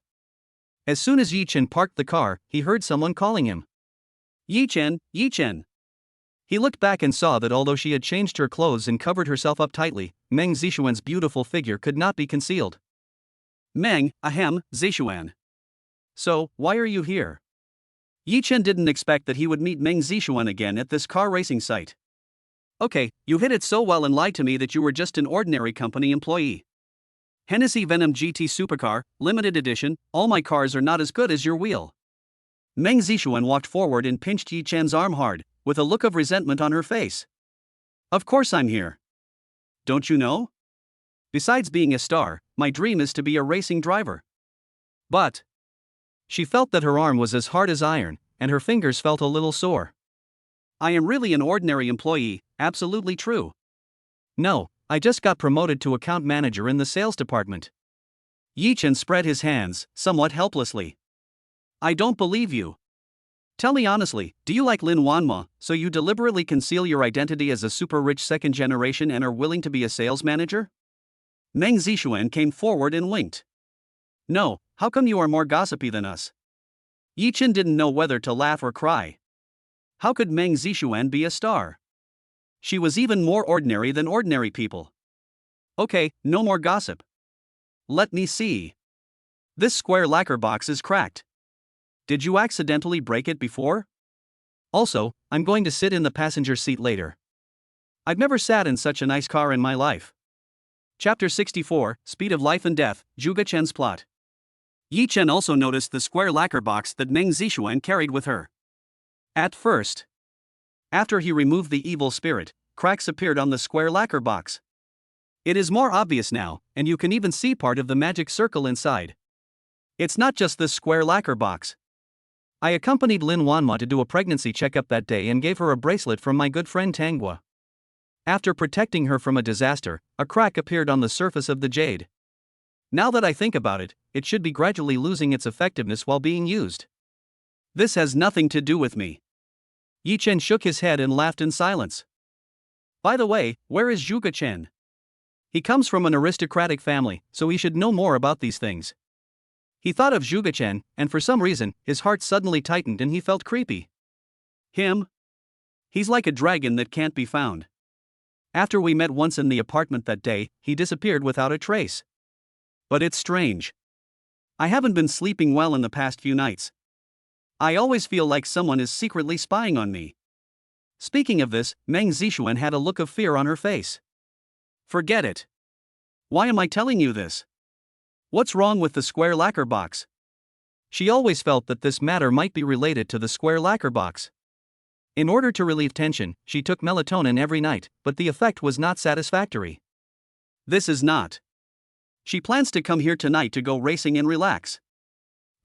As soon as Yi Chen parked the car, he heard someone calling him. Yi Chen, Yi Chen. He looked back and saw that although she had changed her clothes and covered herself up tightly, Meng Zishuan's beautiful figure could not be concealed. Meng, ahem, Zishuan. So, why are you here? Yi Chen didn't expect that he would meet Meng Zishuan again at this car racing site. Okay, you hid it so well and lied to me that you were just an ordinary company employee. Hennessy Venom GT Supercar, limited edition, all my cars are not as good as your wheel. Meng Zishuan walked forward and pinched Yi Chen's arm hard, with a look of resentment on her face. Of course I'm here. Don't you know? Besides being a star, my dream is to be a racing driver. But she felt that her arm was as hard as iron, and her fingers felt a little sore. I am really an ordinary employee, absolutely true. No, I just got promoted to account manager in the sales department. Yi Chen spread his hands, somewhat helplessly. I don't believe you. Tell me honestly, do you like Lin Wanma, so you deliberately conceal your identity as a super rich second generation and are willing to be a sales manager? Meng Zishuan came forward and winked. No, how come you are more gossipy than us? Yi Chen didn't know whether to laugh or cry. How could Meng Zishuan be a star? She was even more ordinary than ordinary people. Okay, no more gossip. Let me see. This square lacquer box is cracked. Did you accidentally break it before? Also, I'm going to sit in the passenger seat later. I've never sat in such a nice car in my life. Chapter 64, Speed of Life and Death, Zhuge Chen's Plot. Yi Chen also noticed the square lacquer box that Meng Zishuan carried with her. At first. After he removed the evil spirit, cracks appeared on the square lacquer box. It is more obvious now, and you can even see part of the magic circle inside. It's not just this square lacquer box. I accompanied Lin Wanma to do a pregnancy checkup that day and gave her a bracelet from my good friend Tanghua. After protecting her from a disaster, a crack appeared on the surface of the jade. Now that I think about it, it should be gradually losing its effectiveness while being used. This has nothing to do with me. Yi Chen shook his head and laughed in silence. By the way, where is Zhuge Chen? He comes from an aristocratic family, so he should know more about these things. He thought of Zhuge Chen, and for some reason, his heart suddenly tightened and he felt creepy. Him? He's like a dragon that can't be found. After we met once in the apartment that day, he disappeared without a trace. But it's strange. I haven't been sleeping well in the past few nights. I always feel like someone is secretly spying on me. Speaking of this, Meng Zishuan had a look of fear on her face. Forget it. Why am I telling you this? What's wrong with the square lacquer box? She always felt that this matter might be related to the square lacquer box. In order to relieve tension, she took melatonin every night, but the effect was not satisfactory. This is not. She plans to come here tonight to go racing and relax.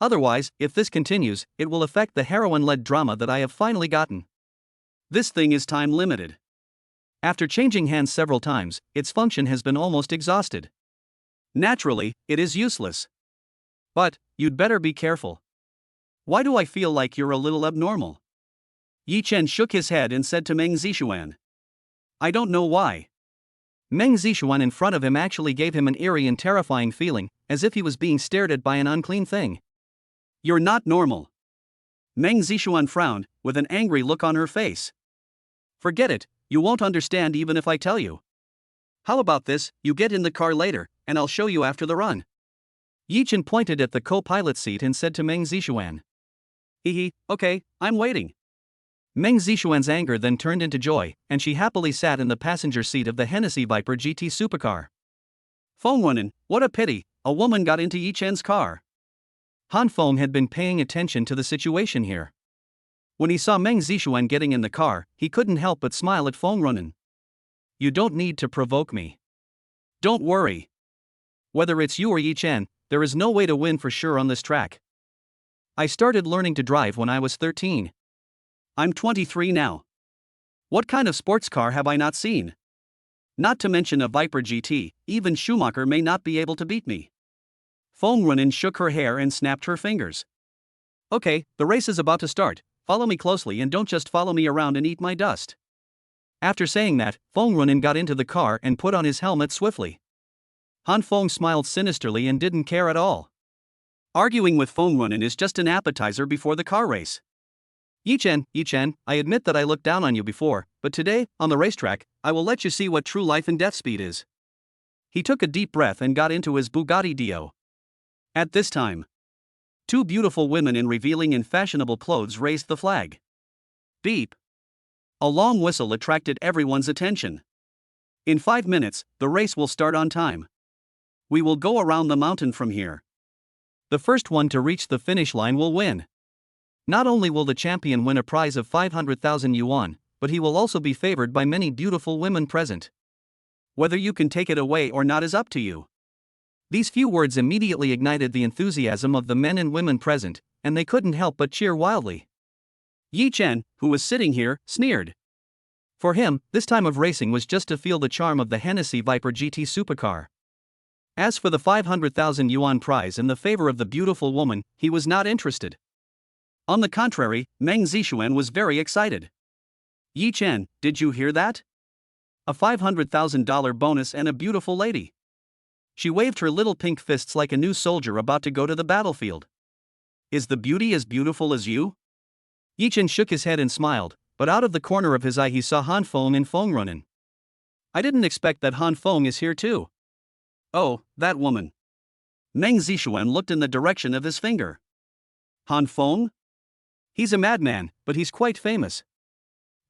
Otherwise, if this continues, it will affect the heroine-led drama that I have finally gotten. This thing is time limited. After changing hands several times, its function has been almost exhausted. Naturally, it is useless. But, you'd better be careful. Why do I feel like you're a little abnormal? Yi Chen shook his head and said to Meng Zishuan. I don't know why. Meng Zishuan in front of him actually gave him an eerie and terrifying feeling, as if he was being stared at by an unclean thing. You're not normal. Meng Zishuan frowned, with an angry look on her face. Forget it, you won't understand even if I tell you. How about this, you get in the car later, and I'll show you after the run. Yi Chen pointed at the co-pilot seat and said to Meng Zishuan. Okay, I'm waiting. Meng Zishuan's anger then turned into joy, and she happily sat in the passenger seat of the Hennessy Viper GT Supercar. Feng Runen, what a pity, a woman got into Yi Chen's car. Han Feng had been paying attention to the situation here. When he saw Meng Zishuan getting in the car, he couldn't help but smile at Feng Runen. You don't need to provoke me. Don't worry. Whether it's you or Yi Chen, there is no way to win for sure on this track. I started learning to drive when I was 13. I'm 23 now. What kind of sports car have I not seen? Not to mention a Viper GT, even Schumacher may not be able to beat me. Feng Runen shook her hair and snapped her fingers. Okay, the race is about to start, follow me closely and don't just follow me around and eat my dust. After saying that, Feng Runen got into the car and put on his helmet swiftly. Han Feng smiled sinisterly and didn't care at all. Arguing with Feng Runen is just an appetizer before the car race. Yi Chen, I admit that I looked down on you before, but today, on the racetrack, I will let you see what true life and death speed is. He took a deep breath and got into his Bugatti Dio. At this time, two beautiful women in revealing and fashionable clothes raised the flag. Beep. A long whistle attracted everyone's attention. In 5 minutes, the race will start on time. We will go around the mountain from here. The first one to reach the finish line will win. Not only will the champion win a prize of 500,000 yuan, but he will also be favored by many beautiful women present. Whether you can take it away or not is up to you. These few words immediately ignited the enthusiasm of the men and women present, and they couldn't help but cheer wildly. Yi Chen, who was sitting here, sneered. For him, this time of racing was just to feel the charm of the Hennessy Viper GT supercar. As for the 500,000 yuan prize in the favor of the beautiful woman, he was not interested. On the contrary, Meng Zixuan was very excited. Yi Chen, did you hear that? A $500,000 bonus and a beautiful lady. She waved her little pink fists like a new soldier about to go to the battlefield. Is the beauty as beautiful as you? Yi Chen shook his head and smiled, but out of the corner of his eye he saw Han Feng and Feng Runen. I didn't expect that Han Feng is here too. Oh, that woman. Meng Zixuan looked in the direction of his finger. Han Feng? He's a madman, but he's quite famous.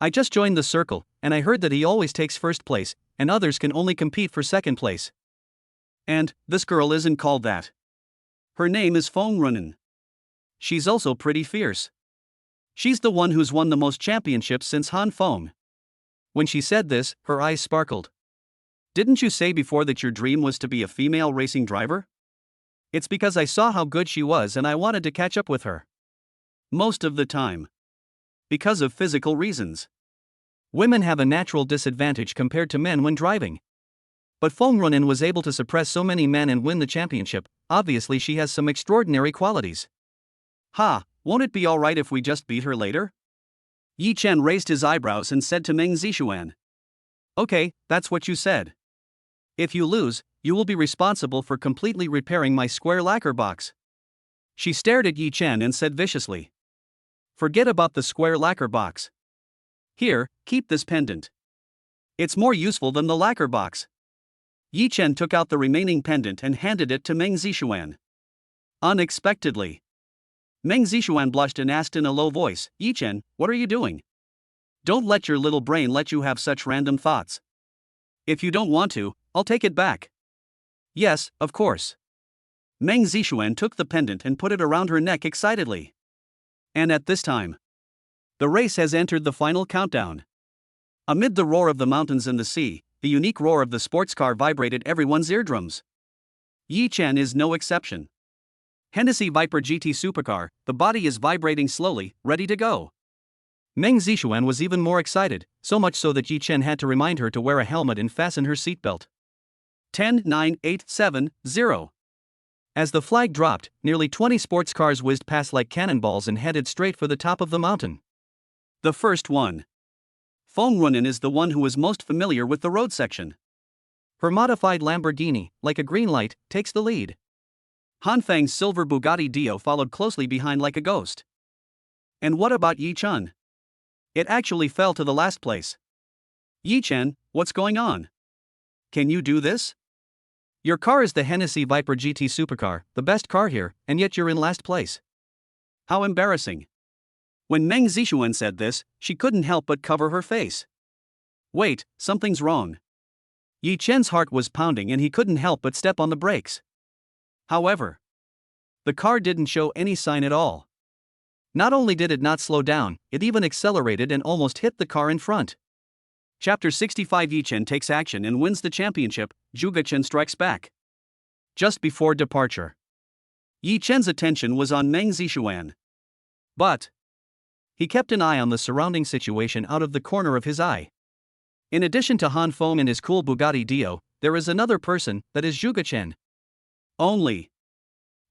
I just joined the circle, and I heard that he always takes first place, and others can only compete for second place. And this girl isn't called that. Her name is Feng Runen. She's also pretty fierce. She's the one who's won the most championships since Han Feng. When she said this, her eyes sparkled. Didn't you say before that your dream was to be a female racing driver? It's because I saw how good she was and I wanted to catch up with her. Most of the time. Because of physical reasons. Women have a natural disadvantage compared to men when driving. But Feng Runen was able to suppress so many men and win the championship. Obviously she has some extraordinary qualities. Ha, won't it be alright if we just beat her later? Yi Chen raised his eyebrows and said to Meng Zixuan. Okay, that's what you said. If you lose, you will be responsible for completely repairing my square lacquer box. She stared at Yi Chen and said viciously. Forget about the square lacquer box. Here, keep this pendant. It's more useful than the lacquer box. Yi Chen took out the remaining pendant and handed it to Meng Zixuan. Unexpectedly, Meng Zixuan blushed and asked in a low voice, Yi Chen, what are you doing? Don't let your little brain let you have such random thoughts. If you don't want to, I'll take it back. Yes, of course. Meng Zixuan took the pendant and put it around her neck excitedly. And at this time, the race has entered the final countdown. Amid the roar of the mountains and the sea, the unique roar of the sports car vibrated everyone's eardrums. Yi Chen is no exception. Hennessy Viper GT supercar, the body is vibrating slowly, ready to go. Meng Zixuan was even more excited, so much so that Yi Chen had to remind her to wear a helmet and fasten her seatbelt. 10, 9, 8, 7, 0. As the flag dropped, nearly 20 sports cars whizzed past like cannonballs and headed straight for the top of the mountain. The first one. Feng Runen is the one who is most familiar with the road section. Her modified Lamborghini, like a green light, takes the lead. Han Feng's silver Bugatti Dio followed closely behind like a ghost. And what about Yi Chen? It actually fell to the last place. Yi Chen, what's going on? Can you do this? Your car is the Hennessy Viper GT supercar, the best car here, and yet you're in last place. How embarrassing. When Meng Zixuan said this, she couldn't help but cover her face. Wait, something's wrong. Yi Chen's heart was pounding and he couldn't help but step on the brakes. However, the car didn't show any sign at all. Not only did it not slow down, it even accelerated and almost hit the car in front. Chapter 65 Yi Chen takes action and wins the championship, Zhuge Chen strikes back. Just before departure, Yi Chen's attention was on Meng Zixuan. But he kept an eye on the surrounding situation out of the corner of his eye. In addition to Han Feng and his cool Bugatti Dio, there is another person, that is Zhuge Chen. Only.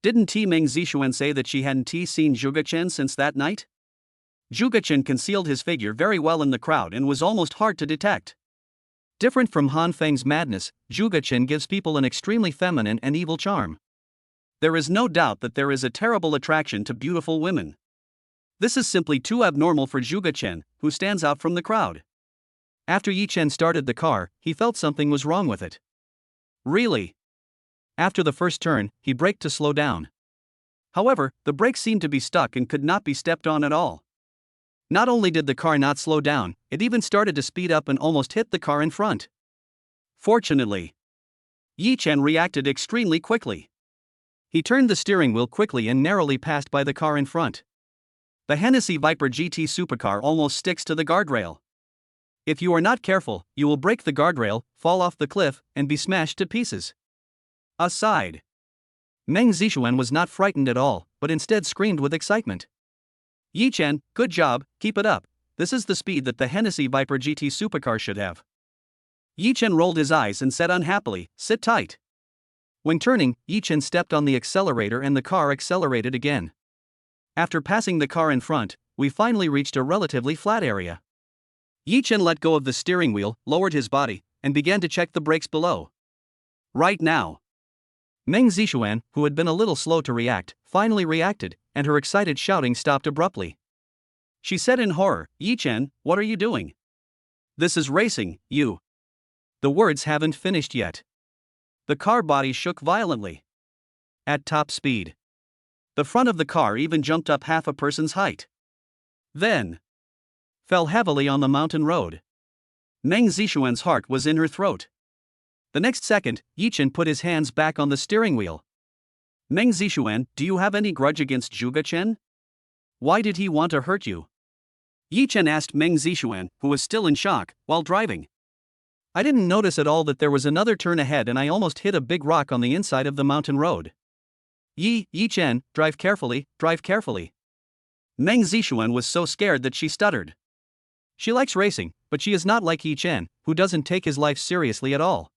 Didn't Meng Zixuan say that she hadn't seen Zhuge Chen since that night? Zhuge Chen concealed his figure very well in the crowd and was almost hard to detect. Different from Han Feng's madness, Zhuge Chen gives people an extremely feminine and evil charm. There is no doubt that there is a terrible attraction to beautiful women. This is simply too abnormal for Zhuge Chen, who stands out from the crowd. After Yi Chen started the car, he felt something was wrong with it. Really? After the first turn, he braked to slow down. However, the brakes seemed to be stuck and could not be stepped on at all. Not only did the car not slow down, it even started to speed up and almost hit the car in front. Fortunately, Yi Chen reacted extremely quickly. He turned the steering wheel quickly and narrowly passed by the car in front. The Hennessy Viper GT supercar almost sticks to the guardrail. If you are not careful, you will break the guardrail, fall off the cliff, and be smashed to pieces. Aside. Meng Zixuan was not frightened at all, but instead screamed with excitement. Yi Chen, good job, keep it up. This is the speed that the Hennessy Viper GT supercar should have. Yi Chen rolled his eyes and said unhappily, sit tight. When turning, Yi Chen stepped on the accelerator and the car accelerated again. After passing the car in front, we finally reached a relatively flat area. Yi Chen let go of the steering wheel, lowered his body, and began to check the brakes below. Right now. Meng Zixuan, who had been a little slow to react, finally reacted, and her excited shouting stopped abruptly. She said in horror, Yi Chen, what are you doing? This is racing, you. The words haven't finished yet. The car body shook violently. At top speed. The front of the car even jumped up half a person's height. Then fell heavily on the mountain road. Meng Zixuan's heart was in her throat. The next second, Yi Chen put his hands back on the steering wheel. Meng Zixuan, do you have any grudge against Zhuge Chen? Why did he want to hurt you? Yi Chen asked Meng Zixuan, who was still in shock, while driving. I didn't notice at all that there was another turn ahead and I almost hit a big rock on the inside of the mountain road. Yi Chen, drive carefully, drive carefully. Meng Zixuan was so scared that she stuttered. She likes racing, but she is not like Yi Chen, who doesn't take his life seriously at all.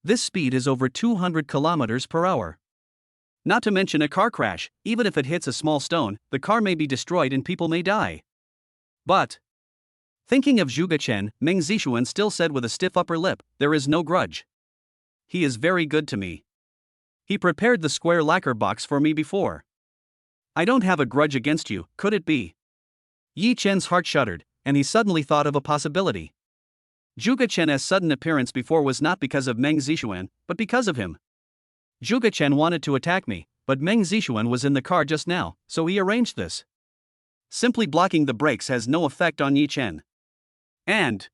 This speed is over 200 kilometers per hour. Not to mention a car crash, even if it hits a small stone, the car may be destroyed and people may die. But, thinking of Zhuge Chen, Meng Zixuan still said with a stiff upper lip, there is no grudge. He is very good to me. He prepared the square lacquer box for me before. I don't have a grudge against you, could it be? Yi Chen's heart shuddered, and he suddenly thought of a possibility. Zhuge Chen's sudden appearance before was not because of Meng Zixuan, but because of him. Zhuge Chen wanted to attack me, but Meng Zixuan was in the car just now, so he arranged this. Simply blocking the brakes has no effect on Yi Chen. And,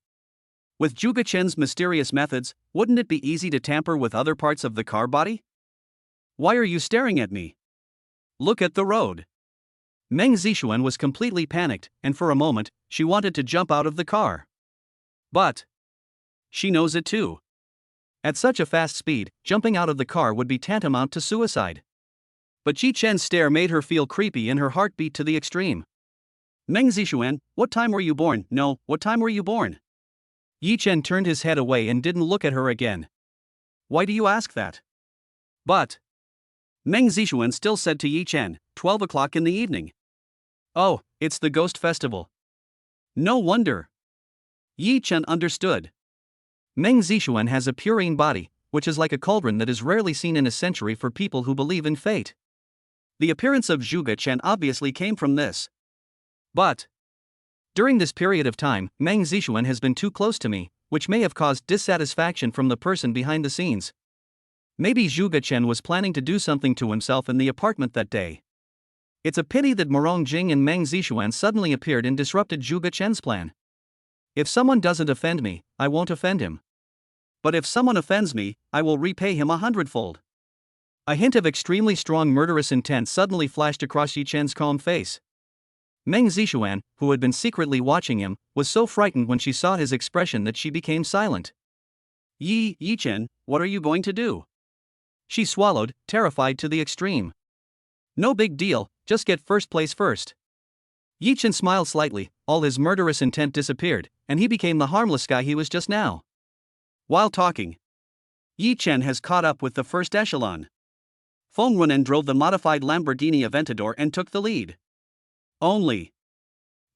with Zhuge Chen's mysterious methods, wouldn't it be easy to tamper with other parts of the car body? Why are you staring at me? Look at the road. Meng Zixuan was completely panicked, and for a moment, she wanted to jump out of the car. But she knows it too. At such a fast speed, jumping out of the car would be tantamount to suicide. But Yi Chen's stare made her feel creepy and her heart beat to the extreme. Meng Zixuan, what time were you born? No, what time were you born? Yi Chen turned his head away and didn't look at her again. Why do you ask that? But Meng Zixuan still said to Yi Chen, 12 o'clock in the evening. Oh, it's the Ghost Festival. No wonder. Yi Chen understood. Meng Zixuan has a purine body, which is like a cauldron that is rarely seen in a century for people who believe in fate. The appearance of Zhuge Chen obviously came from this. But during this period of time, Meng Zixuan has been too close to me, which may have caused dissatisfaction from the person behind the scenes. Maybe Zhuge Chen was planning to do something to himself in the apartment that day. It's a pity that Morong Jing and Meng Zixuan suddenly appeared and disrupted Zhuge Chen's plan. If someone doesn't offend me, I won't offend him. But if someone offends me, I will repay him 100-fold. A hint of extremely strong murderous intent suddenly flashed across Yi Chen's calm face. Meng Zixuan, who had been secretly watching him, was so frightened when she saw his expression that she became silent. Yi Chen, what are you going to do? She swallowed, terrified to the extreme. No big deal, just get first place first. Yi Chen smiled slightly, all his murderous intent disappeared, and he became the harmless guy he was just now. While talking, Yi Chen has caught up with the first echelon. Feng Runen drove the modified Lamborghini Aventador and took the lead. Only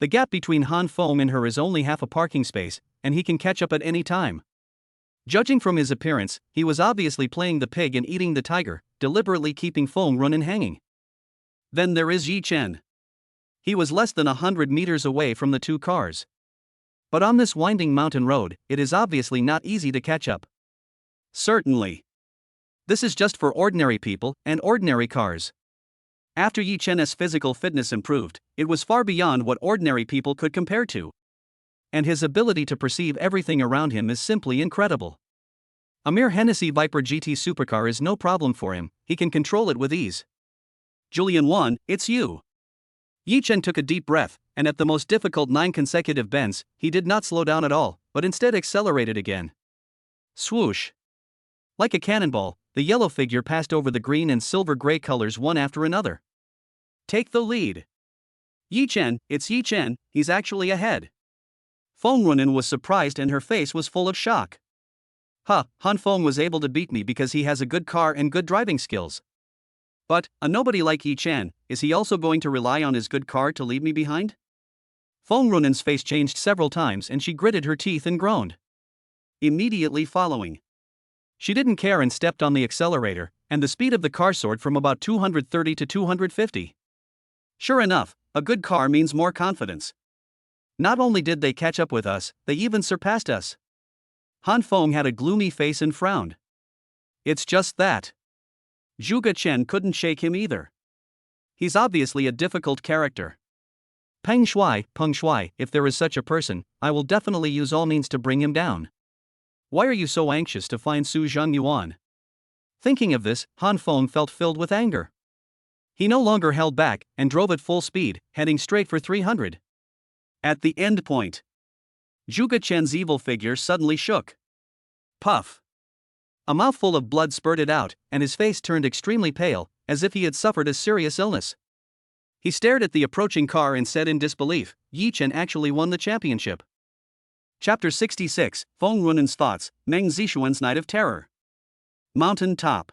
the gap between Han Feng and her is only half a parking space, and he can catch up at any time. Judging from his appearance, he was obviously playing the pig and eating the tiger, deliberately keeping Feng Runen hanging. Then there is Yi Chen. He was less than 100 meters away from the two cars. But on this winding mountain road, it is obviously not easy to catch up. Certainly. This is just for ordinary people and ordinary cars. After Yi Chen's physical fitness improved, it was far beyond what ordinary people could compare to. And his ability to perceive everything around him is simply incredible. A mere Hennessy Viper GT supercar is no problem for him, he can control it with ease. Julian 1, it's you. Yi Chen took a deep breath, and at the most difficult 9 consecutive bends, he did not slow down at all, but instead accelerated again. Swoosh! Like a cannonball, the yellow figure passed over the green and silver-gray colors one after another. Take the lead. Yi Chen, it's Yi Chen, he's actually ahead. Feng Runen was surprised and her face was full of shock. Han Feng was able to beat me because he has a good car and good driving skills. But, a nobody like Yi Chen, is he also going to rely on his good car to leave me behind? Feng Runen's face changed several times and she gritted her teeth and groaned. Immediately following, she didn't care and stepped on the accelerator, and the speed of the car soared from about 230 to 250. Sure enough, a good car means more confidence. Not only did they catch up with us, they even surpassed us. Han Feng had a gloomy face and frowned. It's just that. Zhuge Chen couldn't shake him either. He's obviously a difficult character. Peng Shui, if there is such a person, I will definitely use all means to bring him down. Why are you so anxious to find Su Zhengyuan? Thinking of this, Han Feng felt filled with anger. He no longer held back and drove at full speed, heading straight for 300. At the end point, Zhuge Chen's evil figure suddenly shook. Puff! A mouthful of blood spurted out, and his face turned extremely pale, as if he had suffered a serious illness. He stared at the approaching car and said in disbelief, Yi Chen actually won the championship. Chapter 66, Feng Runen's Thoughts, Meng Zixuan's Night of Terror. Mountain top.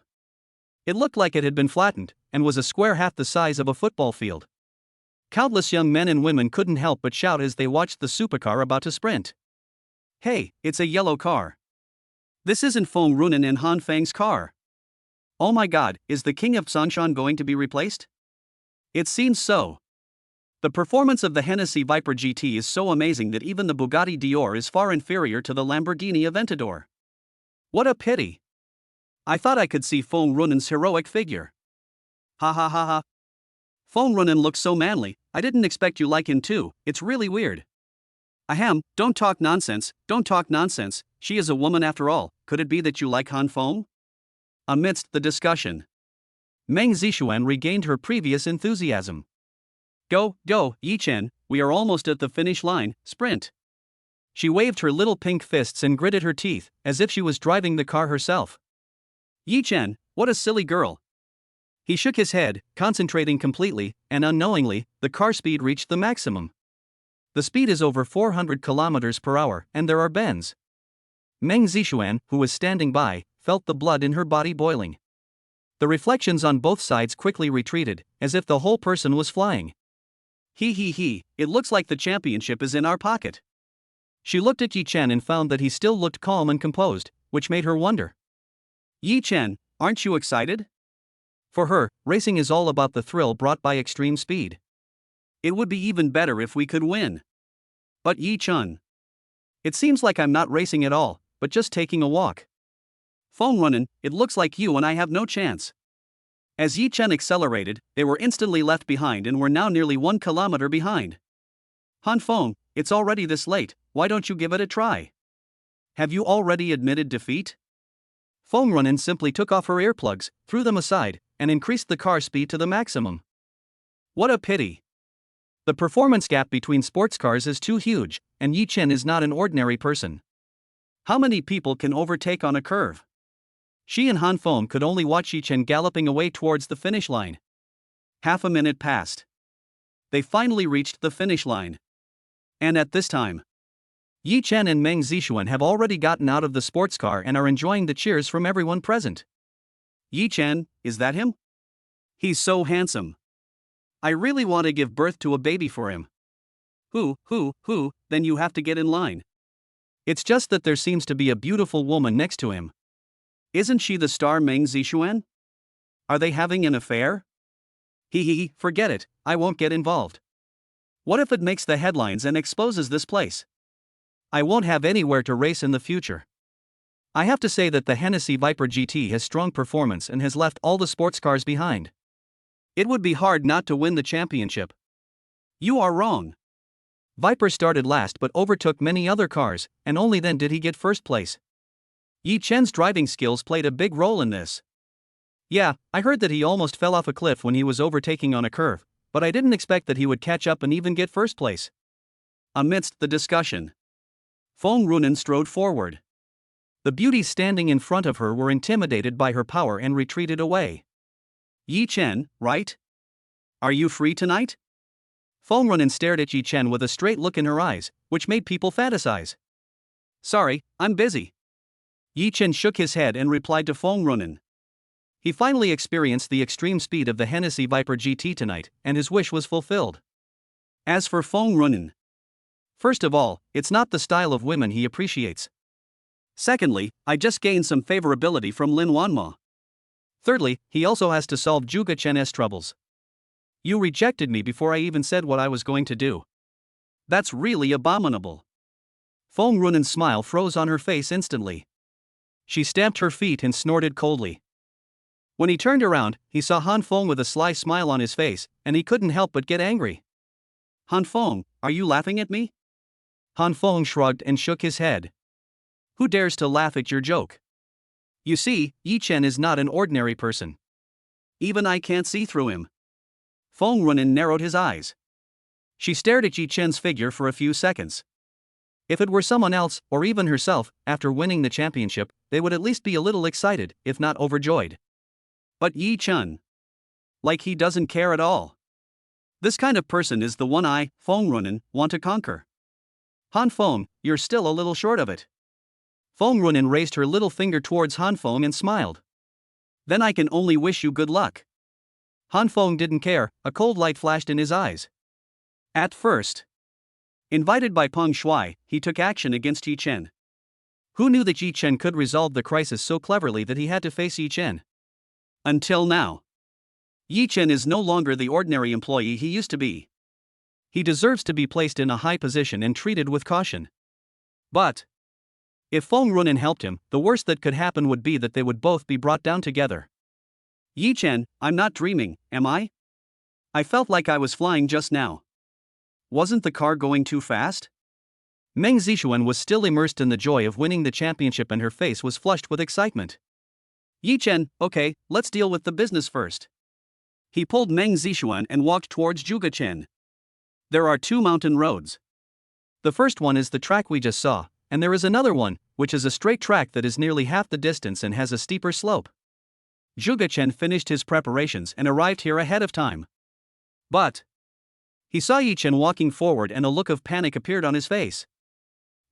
It looked like it had been flattened, and was a square half the size of a football field. Countless young men and women couldn't help but shout as they watched the supercar about to sprint. Hey, it's a yellow car. This isn't Feng Runen and Han Feng's car. Oh my god, is the king of Sanshan going to be replaced? It seems so. The performance of the Hennessy Viper GT is so amazing that even the Bugatti Dior is far inferior to the Lamborghini Aventador. What a pity. I thought I could see Feng Runen's heroic figure. Ha ha ha ha. Feng Runen looks so manly, I didn't expect you like him too, it's really weird. Ahem, don't talk nonsense, she is a woman after all, could it be that you like Han Feng? Amidst the discussion, Meng Zixuan regained her previous enthusiasm. Go, Yi Chen, we are almost at the finish line, sprint. She waved her little pink fists and gritted her teeth, as if she was driving the car herself. Yi Chen, what a silly girl. He shook his head, concentrating completely, and unknowingly, the car speed reached the maximum. The speed is over 400 kilometers per hour, and there are bends. Meng Zixuan, who was standing by, felt the blood in her body boiling. The reflections on both sides quickly retreated, as if the whole person was flying. It looks like the championship is in our pocket. She looked at Yi Chen and found that he still looked calm and composed, which made her wonder. Yi Chen, aren't you excited? For her, racing is all about the thrill brought by extreme speed. It would be even better if we could win. But Yi Chen, it seems like I'm not racing at all, but just taking a walk. Feng Runen, it looks like you and I have no chance. As Yi Chen accelerated, they were instantly left behind and were now nearly 1 kilometer behind. Han Feng, it's already this late, why don't you give it a try? Have you already admitted defeat? Feng Runen simply took off her earplugs, threw them aside, and increased the car speed to the maximum. What a pity. The performance gap between sports cars is too huge, and Yi Chen is not an ordinary person. How many people can overtake on a curve? She and Han Feng could only watch Yi Chen galloping away towards the finish line. Half a minute passed. They finally reached the finish line. And at this time, Yi Chen and Meng Zixuan have already gotten out of the sports car and are enjoying the cheers from everyone present. Yi Chen, is that him? He's so handsome. I really want to give birth to a baby for him. Who, then you have to get in line. It's just that there seems to be a beautiful woman next to him. Isn't she the star Meng Zixuan? Are they having an affair? Forget it, I won't get involved. What if it makes the headlines and exposes this place? I won't have anywhere to race in the future. I have to say that the Hennessy Viper GT has strong performance and has left all the sports cars behind. It would be hard not to win the championship. You are wrong. Viper started last but overtook many other cars, and only then did he get first place. Yi Chen's driving skills played a big role in this. Yeah, I heard that he almost fell off a cliff when he was overtaking on a curve, but I didn't expect that he would catch up and even get first place. Amidst the discussion, Feng Runan strode forward. The beauties standing in front of her were intimidated by her power and retreated away. Yi Chen, right? Are you free tonight? Feng Runan stared at Yi Chen with a straight look in her eyes, which made people fantasize. Sorry, I'm busy. Yi Chen shook his head and replied to Feng Runan. He finally experienced the extreme speed of the Hennessy Viper GT tonight, and his wish was fulfilled. As for Feng Runan, first of all, it's not the style of women he appreciates. Secondly, I just gained some favorability from Lin Wanma. Thirdly, he also has to solve Zhuge Chen's troubles. You rejected me before I even said what I was going to do. That's really abominable. Feng Runan's smile froze on her face instantly. She stamped her feet and snorted coldly. When he turned around, he saw Han Feng with a sly smile on his face, and he couldn't help but get angry. Han Feng, are you laughing at me? Han Feng shrugged and shook his head. Who dares to laugh at your joke? You see, Yi Chen is not an ordinary person. Even I can't see through him. Feng Runan narrowed his eyes. She stared at Yi Chen's figure for a few seconds. If it were someone else, or even herself, after winning the championship, they would at least be a little excited, if not overjoyed. But Yi Chen, like he doesn't care at all. This kind of person is the one I, Feng Runan, want to conquer. Han Feng, you're still a little short of it. Feng Runan raised her little finger towards Han Feng and smiled. Then I can only wish you good luck. Han Feng didn't care, a cold light flashed in his eyes. At first, invited by Peng Shuai, he took action against Yi Chen. Who knew that Yi Chen could resolve the crisis so cleverly that he had to face Yi Chen? Until now. Yi Chen is no longer the ordinary employee he used to be. He deserves to be placed in a high position and treated with caution. But if Feng Runan helped him, the worst that could happen would be that they would both be brought down together. Yi Chen, I'm not dreaming, am I? I felt like I was flying just now. Wasn't the car going too fast? Meng Zixuan was still immersed in the joy of winning the championship and her face was flushed with excitement. Yi Chen, okay, let's deal with the business first. He pulled Meng Zixuan and walked towards Zhuge Chen. There are 2 mountain roads. The first one is the track we just saw, and there is another one, which is a straight track that is nearly half the distance and has a steeper slope. Zhuge Chen finished his preparations and arrived here ahead of time. But he saw Yi Chen walking forward and a look of panic appeared on his face.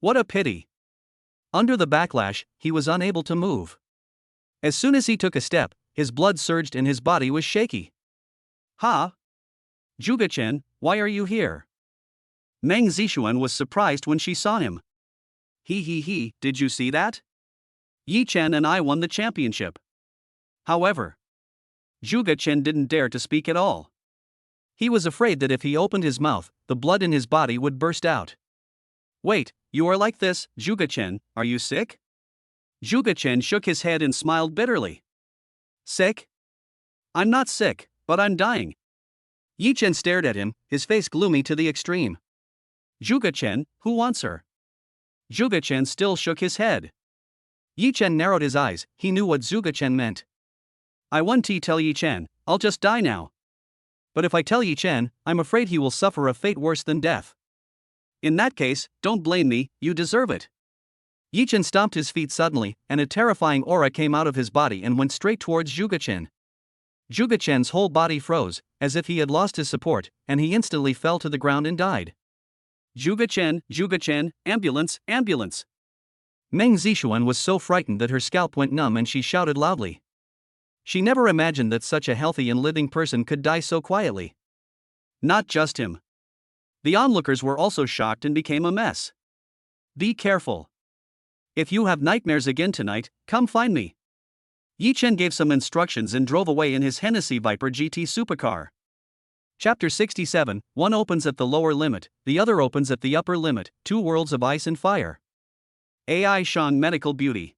What a pity. Under the backlash, he was unable to move. As soon as he took a step, his blood surged and his body was shaky. Ha! Zhuge Chen, why are you here? Meng Zixuan was surprised when she saw him. He, did you see that? Yi Chen and I won the championship. However, Zhuge Chen didn't dare to speak at all. He was afraid that if he opened his mouth, the blood in his body would burst out. Wait, you are like this, Zhuge Chen, are you sick? Zhuge Chen shook his head and smiled bitterly. Sick? I'm not sick, but I'm dying. Yi Chen stared at him, his face gloomy to the extreme. Zhuge Chen, who wants her? Zhuge Chen still shook his head. Yi Chen narrowed his eyes, he knew what Zhuge Chen meant. I want to tell Yi Chen, I'll just die now. But if I tell Yi Chen, I'm afraid he will suffer a fate worse than death. In that case, don't blame me, you deserve it. Yi Chen stomped his feet suddenly, and a terrifying aura came out of his body and went straight towards Zhuge Chen. Zhuge Chen's whole body froze, as if he had lost his support, and he instantly fell to the ground and died. Zhuge Chen, ambulance, ambulance. Meng Zixuan was so frightened that her scalp went numb and she shouted loudly. She never imagined that such a healthy and living person could die so quietly. Not just him. The onlookers were also shocked and became a mess. Be careful. If you have nightmares again tonight, come find me. Yi Chen gave some instructions and drove away in his Hennessy Viper GT supercar. Chapter 67, one opens at the lower limit, the other opens at the upper limit, two worlds of ice and fire. AI Shang Medical Beauty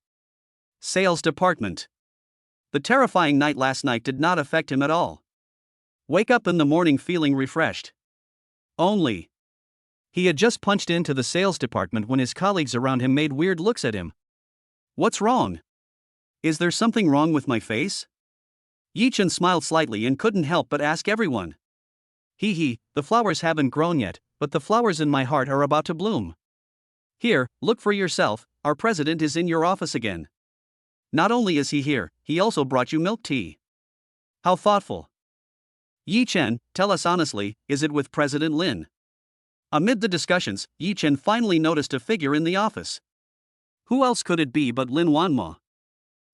Sales Department. The terrifying night last night did not affect him at all. Wake up in the morning feeling refreshed. Only. He had just punched into the sales department when his colleagues around him made weird looks at him. What's wrong? Is there something wrong with my face? Yi-Chen smiled slightly and couldn't help but ask everyone. The flowers haven't grown yet, but the flowers in my heart are about to bloom. Here, look for yourself, our president is in your office again. Not only is he here, he also brought you milk tea. How thoughtful. Yi-Chen, tell us honestly, is it with President Lin? Amid the discussions, Yi-Chen finally noticed a figure in the office. Who else could it be but Lin Wanma?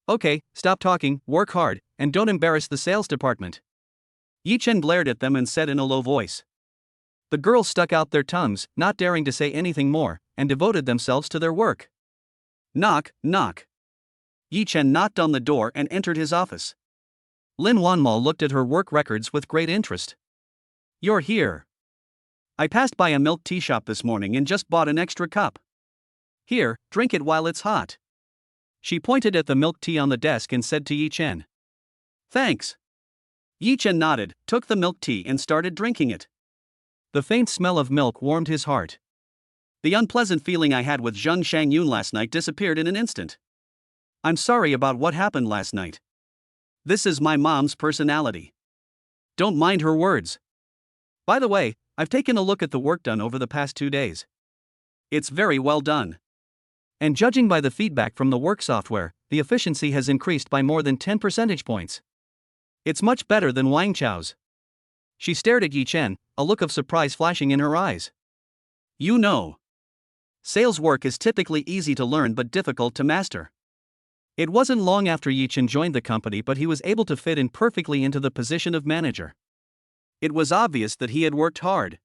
Okay, stop talking, work hard, and don't embarrass the sales department. Yi-Chen glared at them and said in a low voice. The girls stuck out their tongues, not daring to say anything more, and devoted themselves to their work. Knock, knock. Yi-Chen knocked on the door and entered his office. Lin Wanma looked at her work records with great interest. You're here. I passed by a milk tea shop this morning and just bought an extra cup. Here, drink it while it's hot. She pointed at the milk tea on the desk and said to Yi-Chen. Thanks. Yi-Chen nodded, took the milk tea and started drinking it. The faint smell of milk warmed his heart. The unpleasant feeling I had with Zheng Shangyun last night disappeared in an instant. I'm sorry about what happened last night. This is my mom's personality. Don't mind her words. By the way, I've taken a look at the work done over the past 2 days. It's very well done. And judging by the feedback from the work software, the efficiency has increased by more than 10 percentage points. It's much better than Wang Chao's. She stared at Yi-Chen, a look of surprise flashing in her eyes. You know. Sales work is typically easy to learn but difficult to master. It wasn't long after Yi-Chen joined the company but he was able to fit in perfectly into the position of manager. It was obvious that he had worked hard.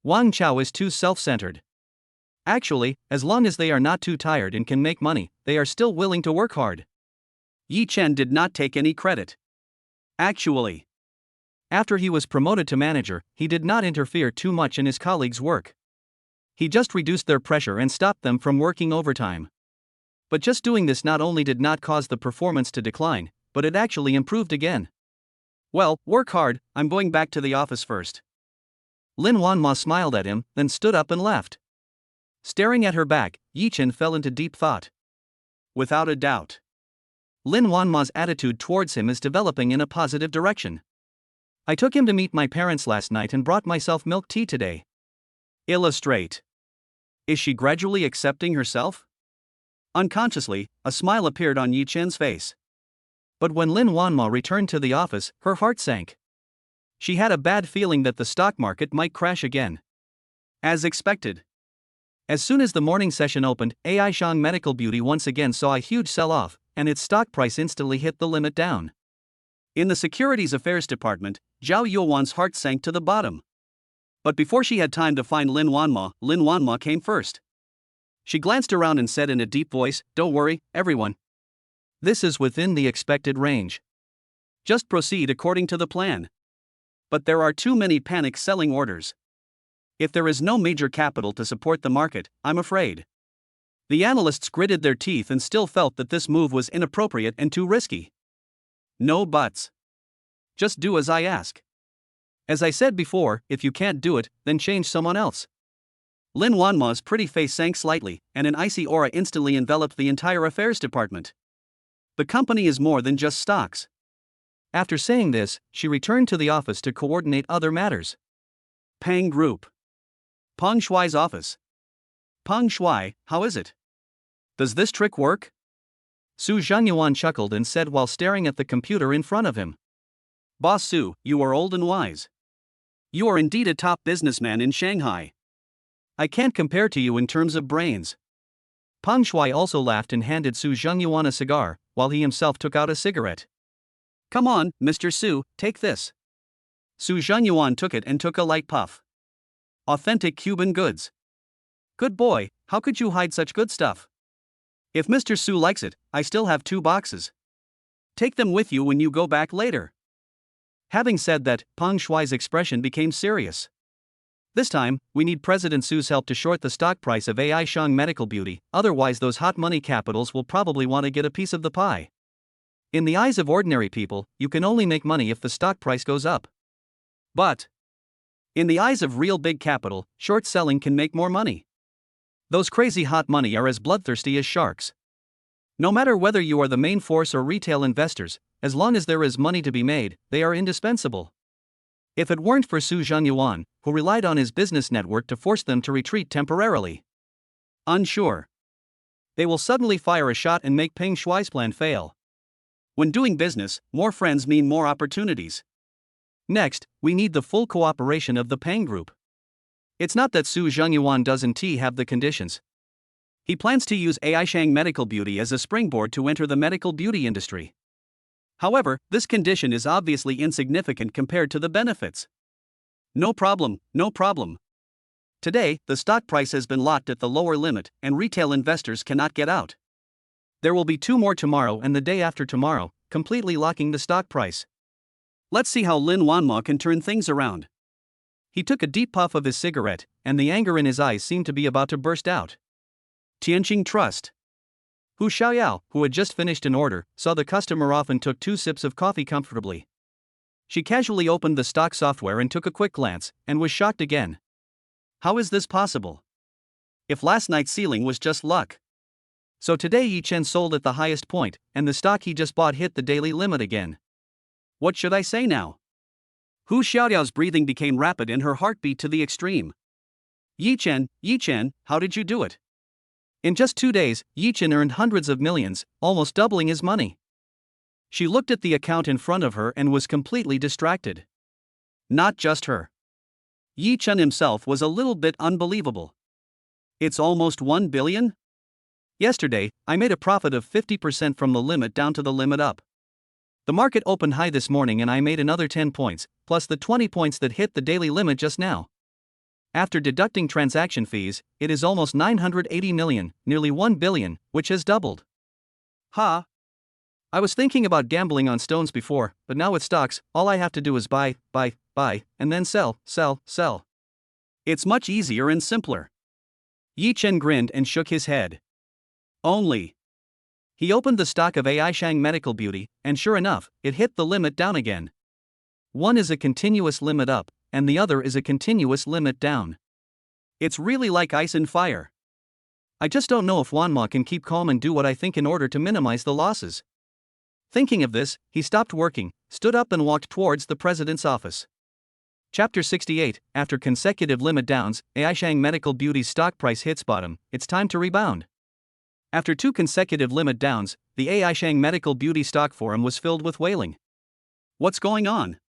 Wang Chao is too self-centered. Actually, as long as they are not too tired and can make money, they are still willing to work hard. Yi-Chen did not take any credit. Actually, after he was promoted to manager, he did not interfere too much in his colleagues' work. He just reduced their pressure and stopped them from working overtime. But just doing this not only did not cause the performance to decline, but it actually improved again. Well, work hard, I'm going back to the office first. Lin Wanma smiled at him, then stood up and left. Staring at her back, Yi-Chen fell into deep thought. Without a doubt, Lin Wanma's attitude towards him is developing in a positive direction. I took him to meet my parents last night and brought myself milk tea today. Illustrate. Is she gradually accepting herself? Unconsciously, a smile appeared on Yi-Chen's face. But when Lin Wanma returned to the office, her heart sank. She had a bad feeling that the stock market might crash again. As expected. As soon as the morning session opened, AI Shang Medical Beauty once again saw a huge sell-off, and its stock price instantly hit the limit down. In the Securities Affairs Department, Zhao Yuan's heart sank to the bottom. But before she had time to find Lin Wanma came first. She glanced around and said in a deep voice, "Don't worry, everyone. This is within the expected range. Just proceed according to the plan. But there are too many panic selling orders. If there is no major capital to support the market, I'm afraid." The analysts gritted their teeth and still felt that this move was inappropriate and too risky. No buts. Just do as I ask. As I said before, if you can't do it, then change someone else. Lin Wanma's pretty face sank slightly, and an icy aura instantly enveloped the entire affairs department. The company is more than just stocks. After saying this, she returned to the office to coordinate other matters. Pang Group. Peng Shuai's office. Peng Shuai, how is it? Does this trick work? Su Zhengyuan chuckled and said while staring at the computer in front of him. Boss Su, you are old and wise. You are indeed a top businessman in Shanghai. I can't compare to you in terms of brains. Peng Shuai also laughed and handed Su Zhengyuan a cigar, while he himself took out a cigarette. Come on, Mr. Su, take this. Su Zhengyuan took it and took a light puff. Authentic Cuban goods. Good boy, how could you hide such good stuff? If Mr. Su likes it, I still have 2 boxes. Take them with you when you go back later. Having said that, Peng Shuai's expression became serious. This time, we need President Su's help to short the stock price of AI Shang Medical Beauty, otherwise those hot money capitals will probably want to get a piece of the pie. In the eyes of ordinary people, you can only make money if the stock price goes up. But in the eyes of real big capital, short selling can make more money. Those crazy hot money are as bloodthirsty as sharks. No matter whether you are the main force or retail investors, as long as there is money to be made, they are indispensable. If it weren't for Su Zhengyuan, who relied on his business network to force them to retreat temporarily, unsure, they will suddenly fire a shot and make Peng Shuai's plan fail. When doing business, more friends mean more opportunities. Next, we need the full cooperation of the Peng Group. It's not that Su Zhengyuan doesn't have the conditions. He plans to use AI Shang Medical Beauty as a springboard to enter the medical beauty industry. However, this condition is obviously insignificant compared to the benefits. No problem, no problem. Today, the stock price has been locked at the lower limit, and retail investors cannot get out. There will be 2 more tomorrow and the day after tomorrow, completely locking the stock price. Let's see how Lin Wanma can turn things around. He took a deep puff of his cigarette, and the anger in his eyes seemed to be about to burst out. Tianqing Trust. Hu Xiaoyao, who had just finished an order, saw the customer off and took 2 sips of coffee comfortably. She casually opened the stock software and took a quick glance, and was shocked again. How is this possible? If last night's ceiling was just luck. So today Yi Chen sold at the highest point, and the stock he just bought hit the daily limit again. What should I say now? Hu Xiaoyao's breathing became rapid and her heart beat to the extreme. Yi Chen, how did you do it? In just 2 days, Yi Chen earned hundreds of millions, almost doubling his money. She looked at the account in front of her and was completely distracted. Not just her. Yi Chen himself was a little bit unbelievable. It's almost 1 billion? Yesterday, I made a profit of 50% from the limit down to the limit up. The market opened high this morning and I made another 10 points, plus the 20 points that hit the daily limit just now. After deducting transaction fees, it is almost 980 million, nearly 1 billion, which has doubled. Ha! I was thinking about gambling on stones before, but now with stocks, all I have to do is buy, and then sell. It's much easier and simpler. Yi Chen grinned and shook his head. Only. He opened the stock of AI Shang Medical Beauty, and sure enough, it hit the limit down again. One is a continuous limit up, and the other is a continuous limit down. It's really like ice and fire. I just don't know if Wanma can keep calm and do what I think in order to minimize the losses. Thinking of this, he stopped working, stood up and walked towards the president's office. Chapter 68, After consecutive limit downs, AI Shang Medical Beauty's stock price hits bottom, it's time to rebound. After 2 consecutive limit downs, the AI Shang Medical Beauty stock forum was filled with wailing. What's going on?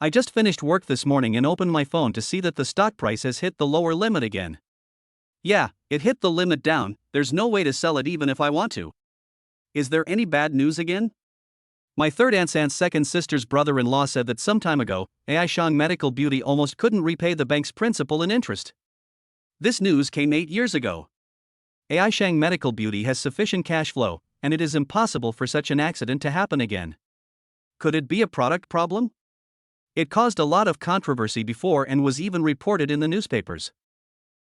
I just finished work this morning and opened my phone to see that the stock price has hit the lower limit again. Yeah, it hit the limit down, there's no way to sell it even if I want to. Is there any bad news again? My third aunt's second sister's brother-in-law said that some time ago, AI Shang Medical Beauty almost couldn't repay the bank's principal and interest. This news came 8 years ago. AI Shang Medical Beauty has sufficient cash flow, and it is impossible for such an accident to happen again. Could it be a product problem? It caused a lot of controversy before and was even reported in the newspapers.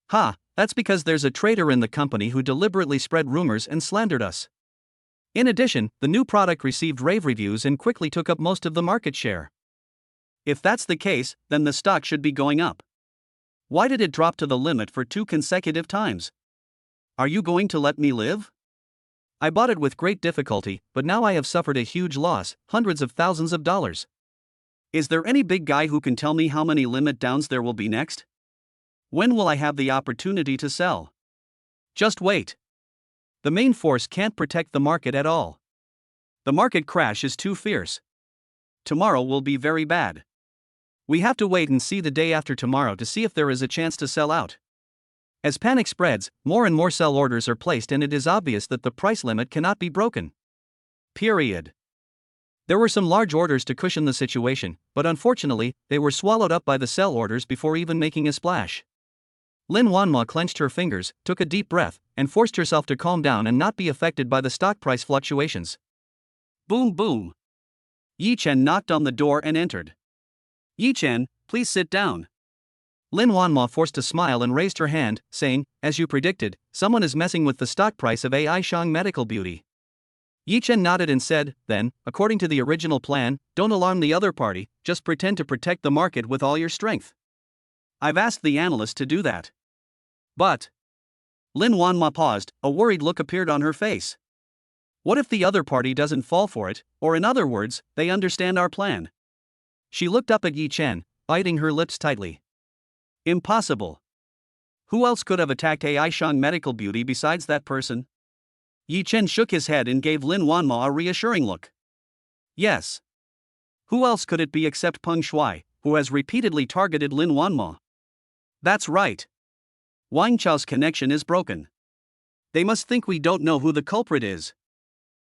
That's because there's a traitor in the company who deliberately spread rumors and slandered us. In addition, the new product received rave reviews and quickly took up most of the market share. If that's the case, then the stock should be going up. Why did it drop to the limit for 2 consecutive times? Are you going to let me live? I bought it with great difficulty, but now I have suffered a huge loss, hundreds of thousands of dollars. Is there any big guy who can tell me how many limit downs there will be next? When will I have the opportunity to sell? Just wait. The main force can't protect the market at all. The market crash is too fierce. Tomorrow will be very bad. We have to wait and see the day after tomorrow to see if there is a chance to sell out. As panic spreads, more and more sell orders are placed and it is obvious that the price limit cannot be broken. Period. There were some large orders to cushion the situation, but unfortunately, they were swallowed up by the sell orders before even making a splash. Lin Wanma clenched her fingers, took a deep breath, and forced herself to calm down and not be affected by the stock price fluctuations. Boom boom. Yi Chen knocked on the door and entered. Yi Chen, please sit down. Lin Wanma forced a smile and raised her hand, saying, as you predicted, someone is messing with the stock price of AI Shang Medical Beauty. Yi Chen nodded and said, then, according to the original plan, don't alarm the other party, just pretend to protect the market with all your strength. I've asked the analyst to do that. But. Lin Wanma paused, a worried look appeared on her face. What if the other party doesn't fall for it, or in other words, they understand our plan? She looked up at Yi Chen, biting her lips tightly. Impossible. Who else could have attacked AI Shang Medical Beauty besides that person? Yi Chen shook his head and gave Lin Wanma a reassuring look. Yes. Who else could it be except Peng Shuai, who has repeatedly targeted Lin Wanma? That's right. Wang Chao's connection is broken. They must think we don't know who the culprit is.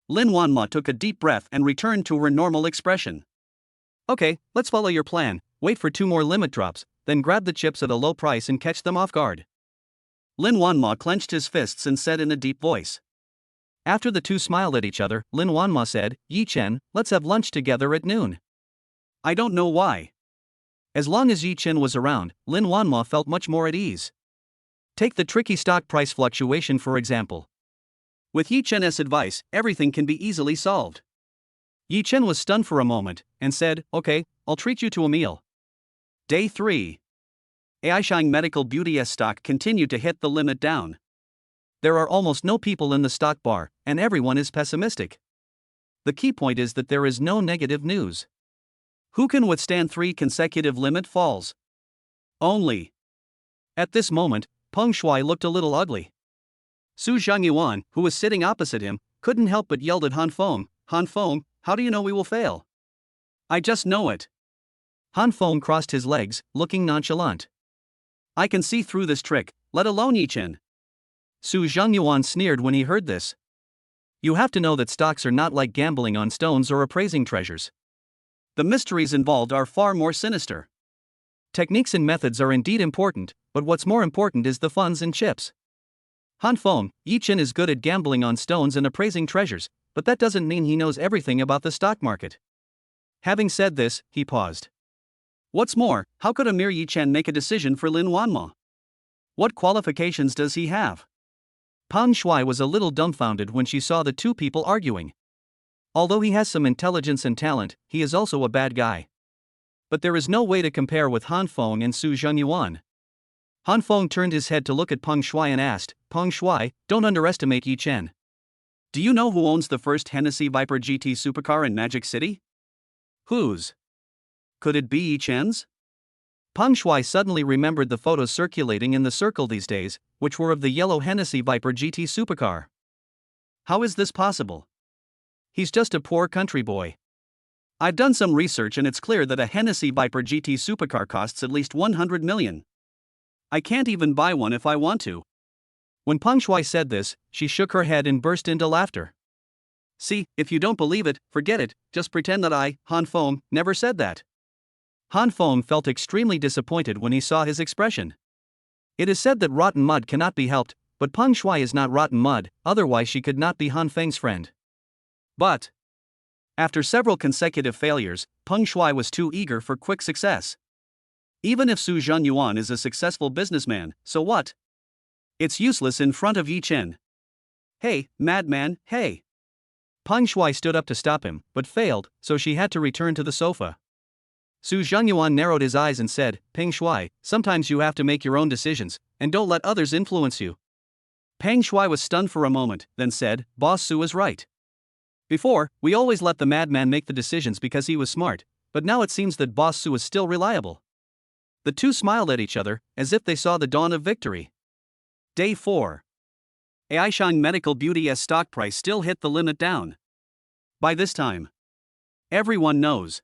Lin Wanma took a deep breath and returned to her normal expression. Okay, let's follow your plan, wait for 2 more limit drops, then grab the chips at a low price and catch them off guard. Lin Wanma clenched his fists and said in a deep voice. After the two smiled at each other, Lin Wanma said, Yi Chen, let's have lunch together at noon. I don't know why. As long as Yi Chen was around, Lin Wanma felt much more at ease. Take the tricky stock price fluctuation for example. With Yi Chen's advice, everything can be easily solved. Yi Chen was stunned for a moment, and said, okay, I'll treat you to a meal. Day 3. AI Shang Medical Beauty's stock continued to hit the limit down. There are almost no people in the stock bar, and everyone is pessimistic. The key point is that there is no negative news. Who can withstand 3 consecutive limit falls? Only. At this moment, Peng Shuai looked a little ugly. Su Zhangyuan, who was sitting opposite him, couldn't help but yelled at Han Feng, Han Feng, how do you know we will fail? I just know it. Han Feng crossed his legs, looking nonchalant. I can see through this trick, let alone Yi Chen. Su Zhangyuan sneered when he heard this. You have to know that stocks are not like gambling on stones or appraising treasures. The mysteries involved are far more sinister. Techniques and methods are indeed important, but what's more important is the funds and chips. Han Feng, Yi Chen is good at gambling on stones and appraising treasures, but that doesn't mean he knows everything about the stock market. Having said this, he paused. What's more, how could a mere Yi Chen make a decision for Lin Wanma? What qualifications does he have? Peng Shuai was a little dumbfounded when she saw the two people arguing. Although he has some intelligence and talent, he is also a bad guy. But there is no way to compare with Han Feng and Su Zhangyuan. Han Feng turned his head to look at Peng Shuai and asked, Peng Shuai, don't underestimate Yi Chen. Do you know who owns the first Hennessy Viper GT supercar in Magic City? Whose? Could it be Yi Chen's? Peng Shuai suddenly remembered the photos circulating in the circle these days, which were of the yellow Hennessy Viper GT supercar. How is this possible? He's just a poor country boy. I've done some research and it's clear that a Hennessy Viper GT supercar costs at least 100 million. I can't even buy one if I want to. When Peng Shuai said this, she shook her head and burst into laughter. See, if you don't believe it, forget it, just pretend that I, Han Feng, never said that. Han Feng felt extremely disappointed when he saw his expression. It is said that rotten mud cannot be helped, but Peng Shuai is not rotten mud, otherwise she could not be Han Feng's friend. But after several consecutive failures, Peng Shuai was too eager for quick success. Even if Su Zhangyuan is a successful businessman, so what? It's useless in front of Yi Chen. Hey, madman, hey. Peng Shuai stood up to stop him, but failed, so she had to return to the sofa. Su Zhangyuan narrowed his eyes and said, Peng Shuai, sometimes you have to make your own decisions, and don't let others influence you. Peng Shuai was stunned for a moment, then said, Boss Su is right. Before, we always let the madman make the decisions because he was smart, but now it seems that Boss Su is still reliable. The two smiled at each other, as if they saw the dawn of victory. Day 4. AI Shang Medical Beauty's stock price still hit the limit down. By this time, everyone knows.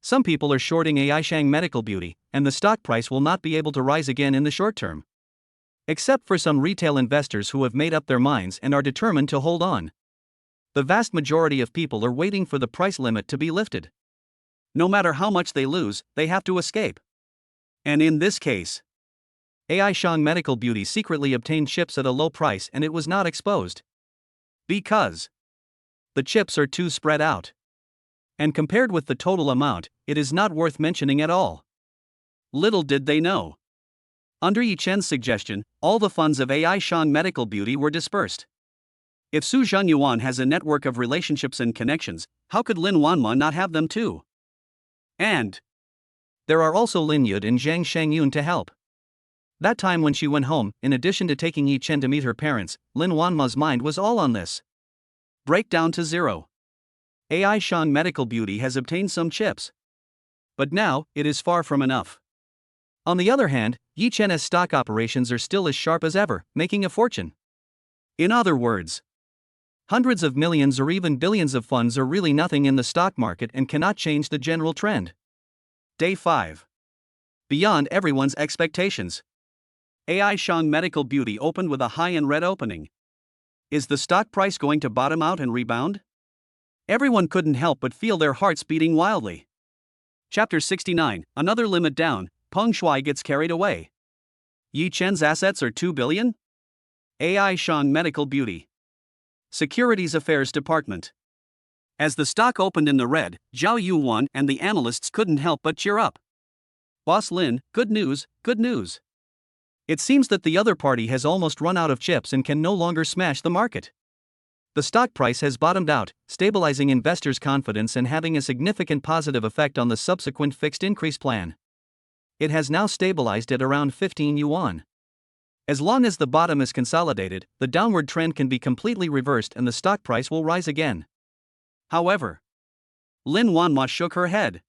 Some people are shorting AI Shang Medical Beauty, and the stock price will not be able to rise again in the short term. Except for some retail investors who have made up their minds and are determined to hold on. The vast majority of people are waiting for the price limit to be lifted. No matter how much they lose, they have to escape. And in this case, AI Shang Medical Beauty secretly obtained chips at a low price and it was not exposed. Because the chips are too spread out. And compared with the total amount, it is not worth mentioning at all. Little did they know. Under Yi Chen's suggestion, all the funds of AI Shang Medical Beauty were dispersed. If Su Zhenyuan has a network of relationships and connections, how could Lin Wanma not have them too? And there are also Lin Yud and Zhang Shangyun to help. That time when she went home, in addition to taking Yi Chen to meet her parents, Lin Wanma's mind was all on this. Breakdown to zero. AI Shang Medical Beauty has obtained some chips. But now, it is far from enough. On the other hand, Yi Chen's stock operations are still as sharp as ever, making a fortune. In other words, hundreds of millions or even billions of funds are really nothing in the stock market and cannot change the general trend. Day 5. Beyond everyone's expectations. AI Shang Medical Beauty opened with a high and red opening. Is the stock price going to bottom out and rebound? Everyone couldn't help but feel their hearts beating wildly. Chapter 69, another limit down, Peng Shuai gets carried away. Yi Chen's assets are 2 billion? AI Shang Medical Beauty. Securities Affairs Department. As the stock opened in the red, Zhao Yuan and the analysts couldn't help but cheer up. Boss Lin, good news, good news. It seems that the other party has almost run out of chips and can no longer smash the market. The stock price has bottomed out, stabilizing investors' confidence and having a significant positive effect on the subsequent fixed increase plan. It has now stabilized at around 15 yuan. As long as the bottom is consolidated, the downward trend can be completely reversed and the stock price will rise again. However, Lin Wanma shook her head.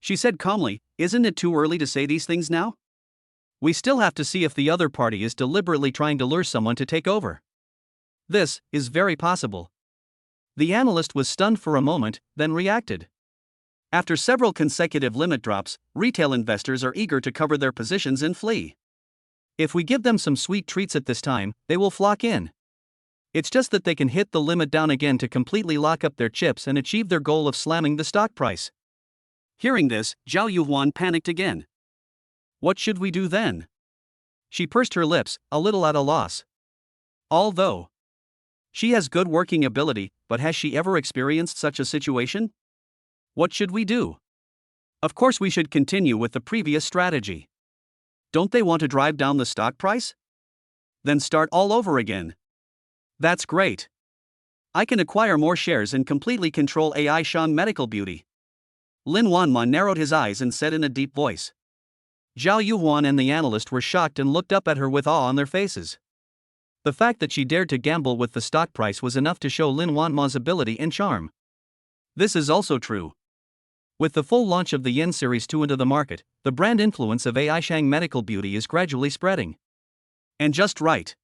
She said calmly, "Isn't it too early to say these things now? We still have to see if the other party is deliberately trying to lure someone to take over. This is very possible." The analyst was stunned for a moment, then reacted. After several consecutive limit drops, retail investors are eager to cover their positions and flee. If we give them some sweet treats at this time, they will flock in. It's just that they can hit the limit down again to completely lock up their chips and achieve their goal of slamming the stock price. Hearing this, Zhao Yuan panicked again. What should we do then? She pursed her lips, a little at a loss. Although she has good working ability, but has she ever experienced such a situation? What should we do? Of course we should continue with the previous strategy. Don't they want to drive down the stock price? Then start all over again. That's great. I can acquire more shares and completely control AI Shang Medical Beauty. Lin Wanma narrowed his eyes and said in a deep voice. Zhao Yuan and the analyst were shocked and looked up at her with awe on their faces. The fact that she dared to gamble with the stock price was enough to show Lin Wanma's ability and charm. This is also true. With the full launch of the Yen Series 2 into the market, the brand influence of AI Shang Medical Beauty is gradually spreading. And just right.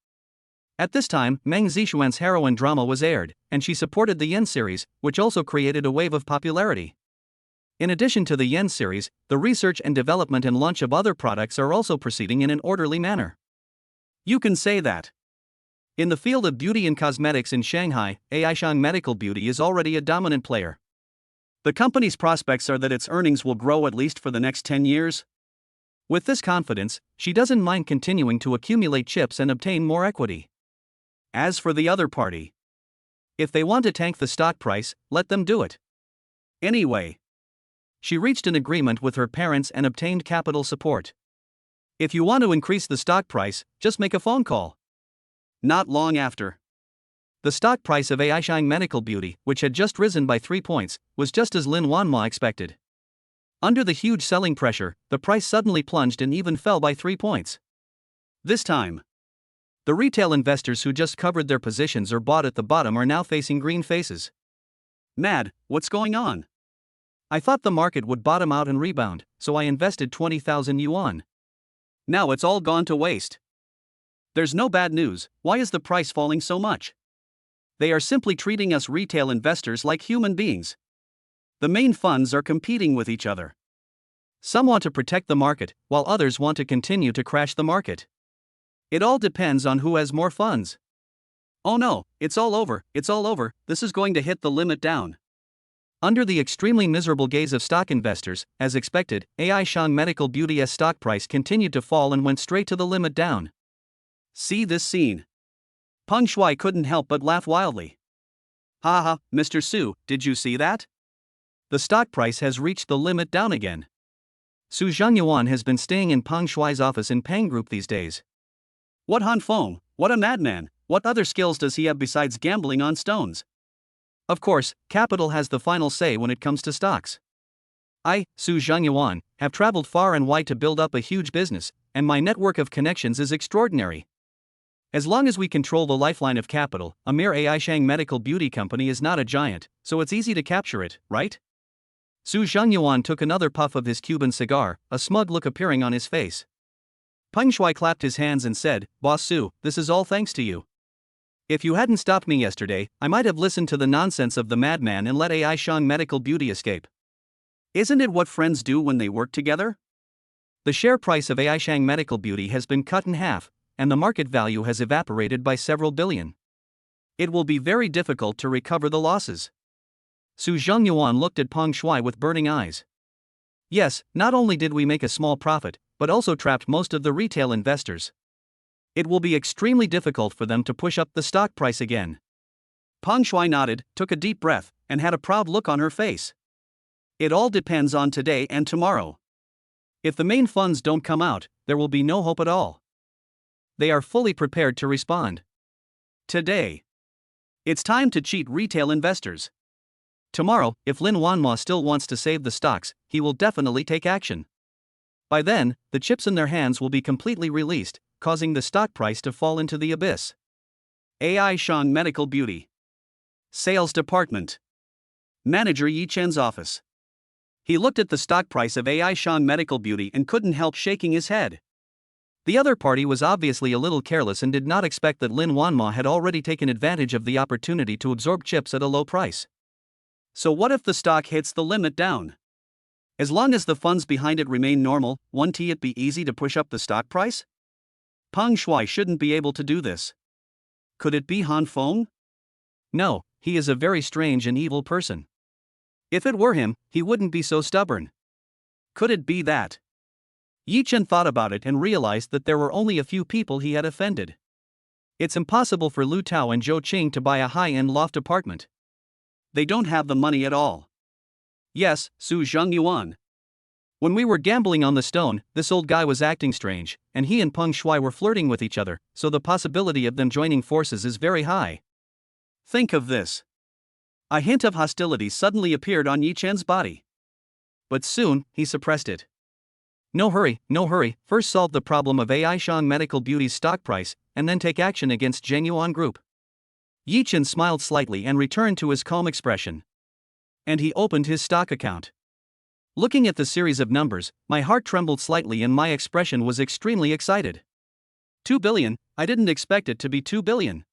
At this time, Meng Zixuan's heroine drama was aired, and she supported the Yen Series, which also created a wave of popularity. In addition to the Yen Series, the research and development and launch of other products are also proceeding in an orderly manner. You can say that. In the field of beauty and cosmetics in Shanghai, AI Shang Medical Beauty is already a dominant player. The company's prospects are that its earnings will grow at least for the next 10 years. With this confidence, she doesn't mind continuing to accumulate chips and obtain more equity. As for the other party, if they want to tank the stock price, let them do it. Anyway, she reached an agreement with her parents and obtained capital support. If you want to increase the stock price, just make a phone call. Not long after, the stock price of AI Shang Medical Beauty, which had just risen by 3 points, was just as Lin Wanma expected. Under the huge selling pressure, the price suddenly plunged and even fell by 3 points. This time, the retail investors who just covered their positions or bought at the bottom are now facing green faces. Mad, what's going on? I thought the market would bottom out and rebound, so I invested 20,000 yuan. Now it's all gone to waste. There's no bad news, why is the price falling so much? They are simply treating us retail investors like human beings. The main funds are competing with each other. Some want to protect the market, while others want to continue to crash the market. It all depends on who has more funds. Oh no, it's all over, this is going to hit the limit down. Under the extremely miserable gaze of stock investors, as expected, AI Shang Medical Beauty's stock price continued to fall and went straight to the limit down. See this scene. Peng Shuai couldn't help but laugh wildly. Haha, Mr. Su, did you see that? the stock price has reached the limit down again. Su Zhangyuan has been staying in Peng Shuai's office in Peng Group these days. What Han Feng? What a madman! What other skills does he have besides gambling on stones? Of course, capital has the final say when it comes to stocks. I, Su Zhangyuan, have traveled far and wide to build up a huge business, and my network of connections is extraordinary. As long as we control the lifeline of capital, a mere Aishang medical beauty company is not a giant, so it's easy to capture it, right? Su Zhangyuan took another puff of his Cuban cigar, a smug look appearing on his face. Peng Shuai clapped his hands and said, "Boss Su, this is all thanks to you. If you hadn't stopped me yesterday, I might have listened to the nonsense of the madman and let Aishang medical beauty escape." Isn't it what friends do when they work together? The share price of Aishang medical beauty has been cut in half, and the market value has evaporated by several billion. It will be very difficult to recover the losses. Su Zhangyuan looked at Peng Shuai with burning eyes. Yes, not only did we make a small profit, but also trapped most of the retail investors. It will be extremely difficult for them to push up the stock price again. Peng Shuai nodded, took a deep breath, and had a proud look on her face. It all depends on today and tomorrow. If the main funds don't come out, there will be no hope at all. They are fully prepared to respond. Today. It's time to cheat retail investors. Tomorrow, if Lin Wanma still wants to save the stocks, he will definitely take action. By then, the chips in their hands will be completely released, causing the stock price to fall into the abyss. Aishang Medical Beauty. Sales Department. Manager Yi Chen's office. He looked at the stock price of Aishang Medical Beauty and couldn't help shaking his head. The other party was obviously a little careless and did not expect that Lin Wanma had already taken advantage of the opportunity to absorb chips at a low price. So what if the stock hits the limit down? As long as the funds behind it remain normal, won't it be easy to push up the stock price? Peng Shuai shouldn't be able to do this. Could it be Han Feng? No, he is a very strange and evil person. If it were him, he wouldn't be so stubborn. Could it be that? Yi Chen thought about it and realized that there were only a few people he had offended. It's impossible for Lu Tao and Zhou Qing to buy a high-end loft apartment. They don't have the money at all. Yes, Su Zhangyuan. When we were gambling on the stone, this old guy was acting strange, and he and Peng Shuai were flirting with each other, so the possibility of them joining forces is very high. Think of this. A hint of hostility suddenly appeared on Yi Chen's body. But soon, he suppressed it. No hurry, first solve the problem of Aishang Medical Beauty's stock price, and then take action against Zhengyuan Group. Yi Chen smiled slightly and returned to his calm expression. And he opened his stock account. Looking at the series of numbers, my heart trembled slightly and my expression was extremely excited. 2 billion, I didn't expect it to be 2 billion.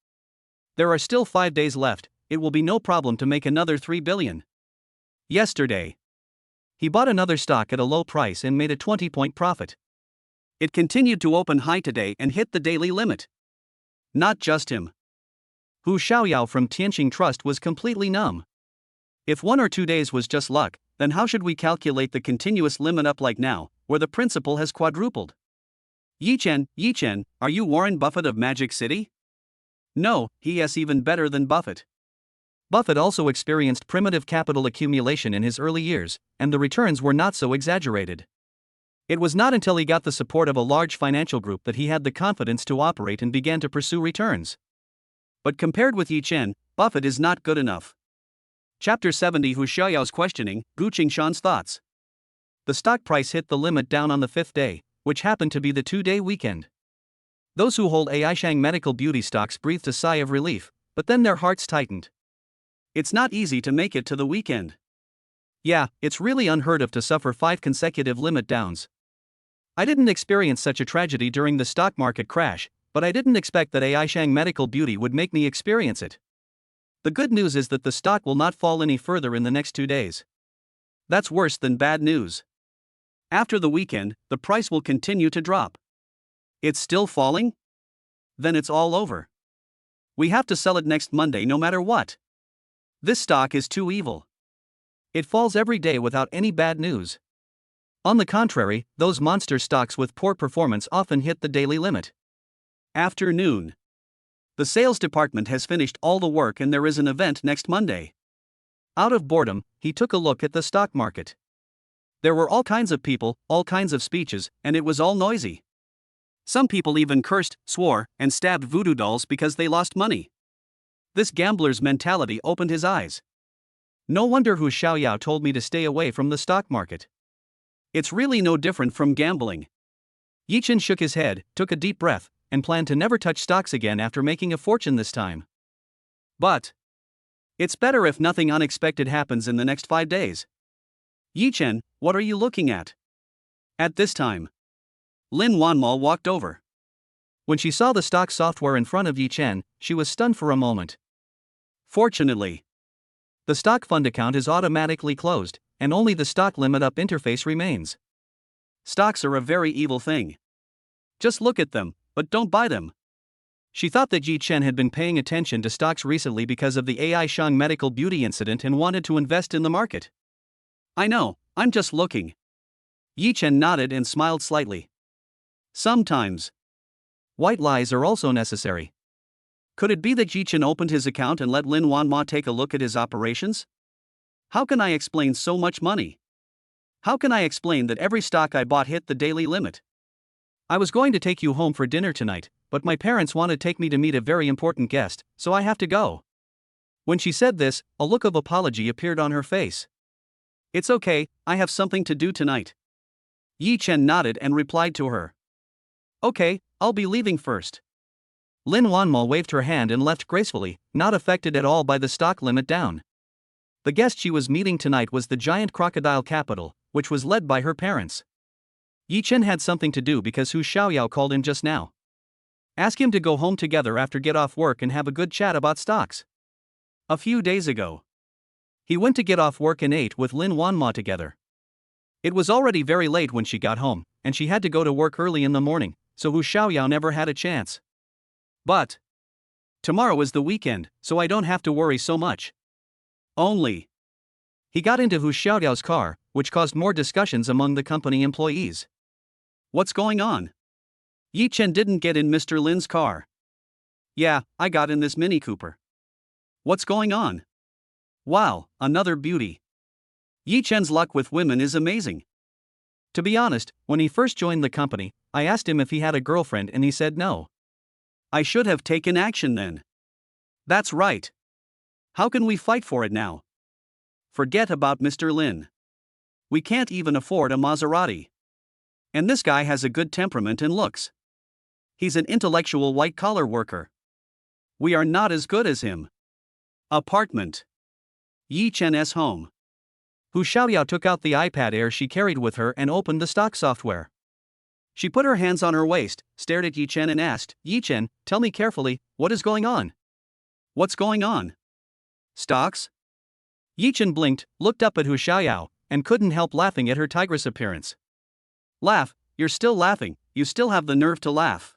There are still 5 days left, it will be no problem to make another 3 billion. Yesterday, he bought another stock at a low price and made a 20-point profit. It continued to open high today and hit the daily limit. Not just him. Hu Xiaoyao from Tianqing Trust was completely numb. If 1 or 2 days was just luck, then how should we calculate the continuous limit up like now, where the principal has quadrupled? Yi Chen, are you Warren Buffett of Magic City? No, he is even better than Buffett. Buffett also experienced primitive capital accumulation in his early years, and the returns were not so exaggerated. It was not until he got the support of a large financial group that he had the confidence to operate and began to pursue returns. But compared with Yi Chen, Buffett is not good enough. Chapter 70 Hu Xiaoyao's questioning, Gu Qingshan's thoughts. The stock price hit the limit down on the 5th day, which happened to be the 2-day weekend. Those who hold Aishang Medical Beauty stocks breathed a sigh of relief, but then their hearts tightened. It's not easy to make it to the weekend. Yeah, it's really unheard of to suffer 5 consecutive limit downs. I didn't experience such a tragedy during the stock market crash, but I didn't expect that Aishang Medical Beauty would make me experience it. The good news is that the stock will not fall any further in the next 2 days. That's worse than bad news. After the weekend, the price will continue to drop. It's still falling? Then it's all over. We have to sell it next Monday no matter what. This stock is too evil. It falls every day without any bad news. On the contrary, those monster stocks with poor performance often hit the daily limit. Afternoon. The sales department has finished all the work and there is an event next Monday. Out of boredom, he took a look at the stock market. There were all kinds of people, all kinds of speeches, and it was all noisy. Some people even cursed, swore, and stabbed voodoo dolls because they lost money. This gambler's mentality opened his eyes. No wonder Hu Xiaoyao told me to stay away from the stock market. It's really no different from gambling. Yi Chen shook his head, took a deep breath, and planned to never touch stocks again after making a fortune this time. But it's better if nothing unexpected happens in the next 5 days. Yi Chen, what are you looking at? At this time, Lin Wanmo walked over. When she saw the stock software in front of Yi Chen, she was stunned for a moment. Fortunately, the stock fund account is automatically closed, and only the stock limit up interface remains. Stocks are a very evil thing. Just look at them, but don't buy them. She thought that Yi Chen had been paying attention to stocks recently because of the AI Shang medical beauty incident and wanted to invest in the market. I know, I'm just looking. Yi Chen nodded and smiled slightly. Sometimes white lies are also necessary. Could it be that Yi Chen opened his account and let Lin Wanma take a look at his operations? How can I explain so much money? How can I explain that every stock I bought hit the daily limit? I was going to take you home for dinner tonight, but my parents want to take me to meet a very important guest, so I have to go. When she said this, a look of apology appeared on her face. It's okay, I have something to do tonight. Yi Chen nodded and replied to her. Okay, I'll be leaving first. Lin Wanmo waved her hand and left gracefully, not affected at all by the stock limit down. The guest she was meeting tonight was the giant crocodile capital, which was led by her parents. Yi Chen had something to do because Hu Xiaoyao called him just now. Ask him to go home together after get off work and have a good chat about stocks. A few days ago, he went to get off work and ate with Lin Wanma together. It was already very late when she got home, and she had to go to work early in the morning, so Hu Xiaoyao never had a chance. But tomorrow is the weekend, so I don't have to worry so much. Only he got into Hu Xiaoyao's car, which caused more discussions among the company employees. What's going on? Yi Chen didn't get in Mr. Lin's car. Yeah, I got in this Mini Cooper. What's going on? Wow, another beauty. Yi Chen's luck with women is amazing. To be honest, when he first joined the company, I asked him if he had a girlfriend and he said no. I should have taken action then. That's right. How can we fight for it now? Forget about Mr. Lin. We can't even afford a Maserati. And this guy has a good temperament and looks. He's an intellectual white-collar worker. We are not as good as him. Apartment. Yi Chen's home. Hu Xiaoyao took out the iPad Air she carried with her and opened the stock software. She put her hands on her waist, stared at Yi Chen and asked, Yi Chen, tell me carefully, what is going on? What's going on? Stocks? Yi Chen blinked, looked up at Hu Xiaoyao, and couldn't help laughing at her tigress appearance. Laugh, you're still laughing, you still have the nerve to laugh.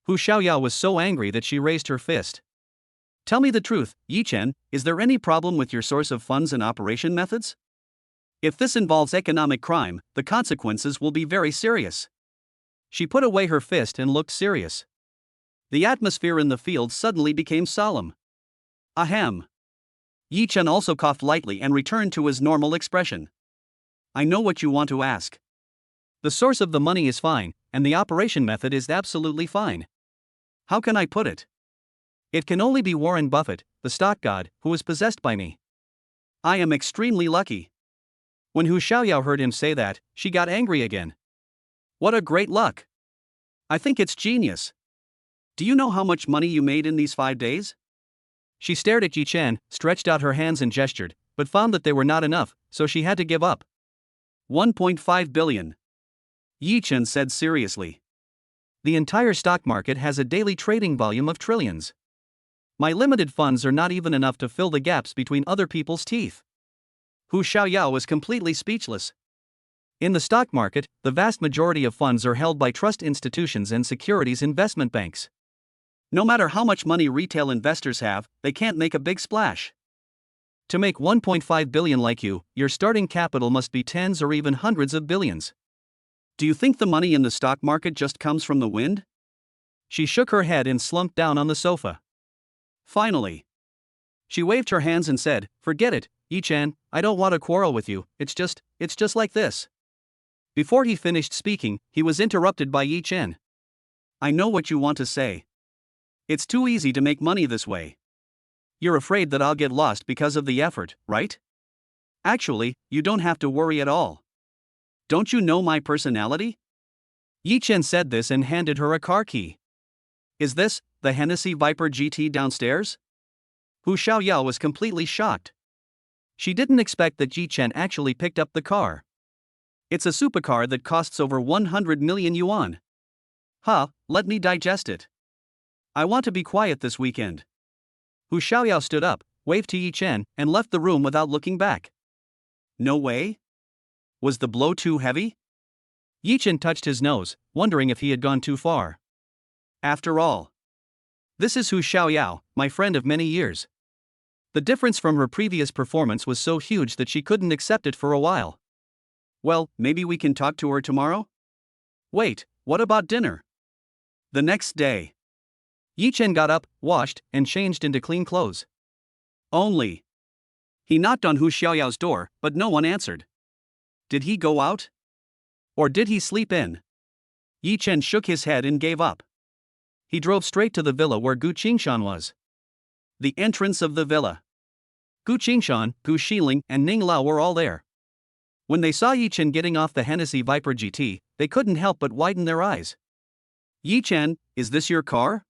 Hu Xiaoyao was so angry that she raised her fist. Tell me the truth, Yi Chen, is there any problem with your source of funds and operation methods? If this involves economic crime, the consequences will be very serious. She put away her fist and looked serious. The atmosphere in the field suddenly became solemn. Ahem. Yi Chen also coughed lightly and returned to his normal expression. I know what you want to ask. The source of the money is fine, and the operation method is absolutely fine. How can I put it? It can only be Warren Buffett, the stock god, who is possessed by me. I am extremely lucky. When Hu Xiaoyao heard him say that, she got angry again. What a great luck! I think it's genius. Do you know how much money you made in these 5 days? She stared at Yi Chen, stretched out her hands and gestured, but found that they were not enough, so she had to give up. 1.5 billion. Yi Chen said seriously. The entire stock market has a daily trading volume of trillions. My limited funds are not even enough to fill the gaps between other people's teeth. Hu Xiaoyao was completely speechless. In the stock market, the vast majority of funds are held by trust institutions and securities investment banks. No matter how much money retail investors have, they can't make a big splash. To make 1.5 billion like you, your starting capital must be tens or even hundreds of billions. Do you think the money in the stock market just comes from the wind? She shook her head and slumped down on the sofa. Finally, She waved her hands and said, "Forget it, Yi-chan, I don't want to quarrel with you, it's just like this." Before he finished speaking, he was interrupted by Yi-chan. "I know what you want to say. It's too easy to make money this way. You're afraid that I'll get lost because of the effort, right? Actually, you don't have to worry at all. Don't you know my personality?" Yi-chan said this and handed her a car key. "Is this the Hennessy Viper GT downstairs?" Hu Xiaoyao was completely shocked. She didn't expect that Yi-chan actually picked up the car. "It's a supercar that costs over 100 million yuan. Let me digest it. I want to be quiet this weekend." Hu Xiaoyao stood up, waved to Yi-chan, and left the room without looking back. "No way? Was the blow too heavy?" Yi-chan touched his nose, wondering if he had gone too far. "After all, this is Hu Xiaoyao, my friend of many years." The difference from her previous performance was so huge that she couldn't accept it for a while. "Well, maybe we can talk to her tomorrow?" "Wait, what about dinner?" "The next day." Yi-chan got up, washed, and changed into clean clothes. Only. He knocked on Hu Xiaoyao's door, but no one answered. Did he go out? Or did he sleep in? Yi-chen shook his head and gave up. He drove straight to the villa where Gu Qingshan was. The entrance of the villa. Gu Qingshan, Gu Xiling, and Ning Lao were all there. When they saw Yi-chen getting off the Hennessy Viper GT, they couldn't help but widen their eyes. "Yi-chen, is this your car?"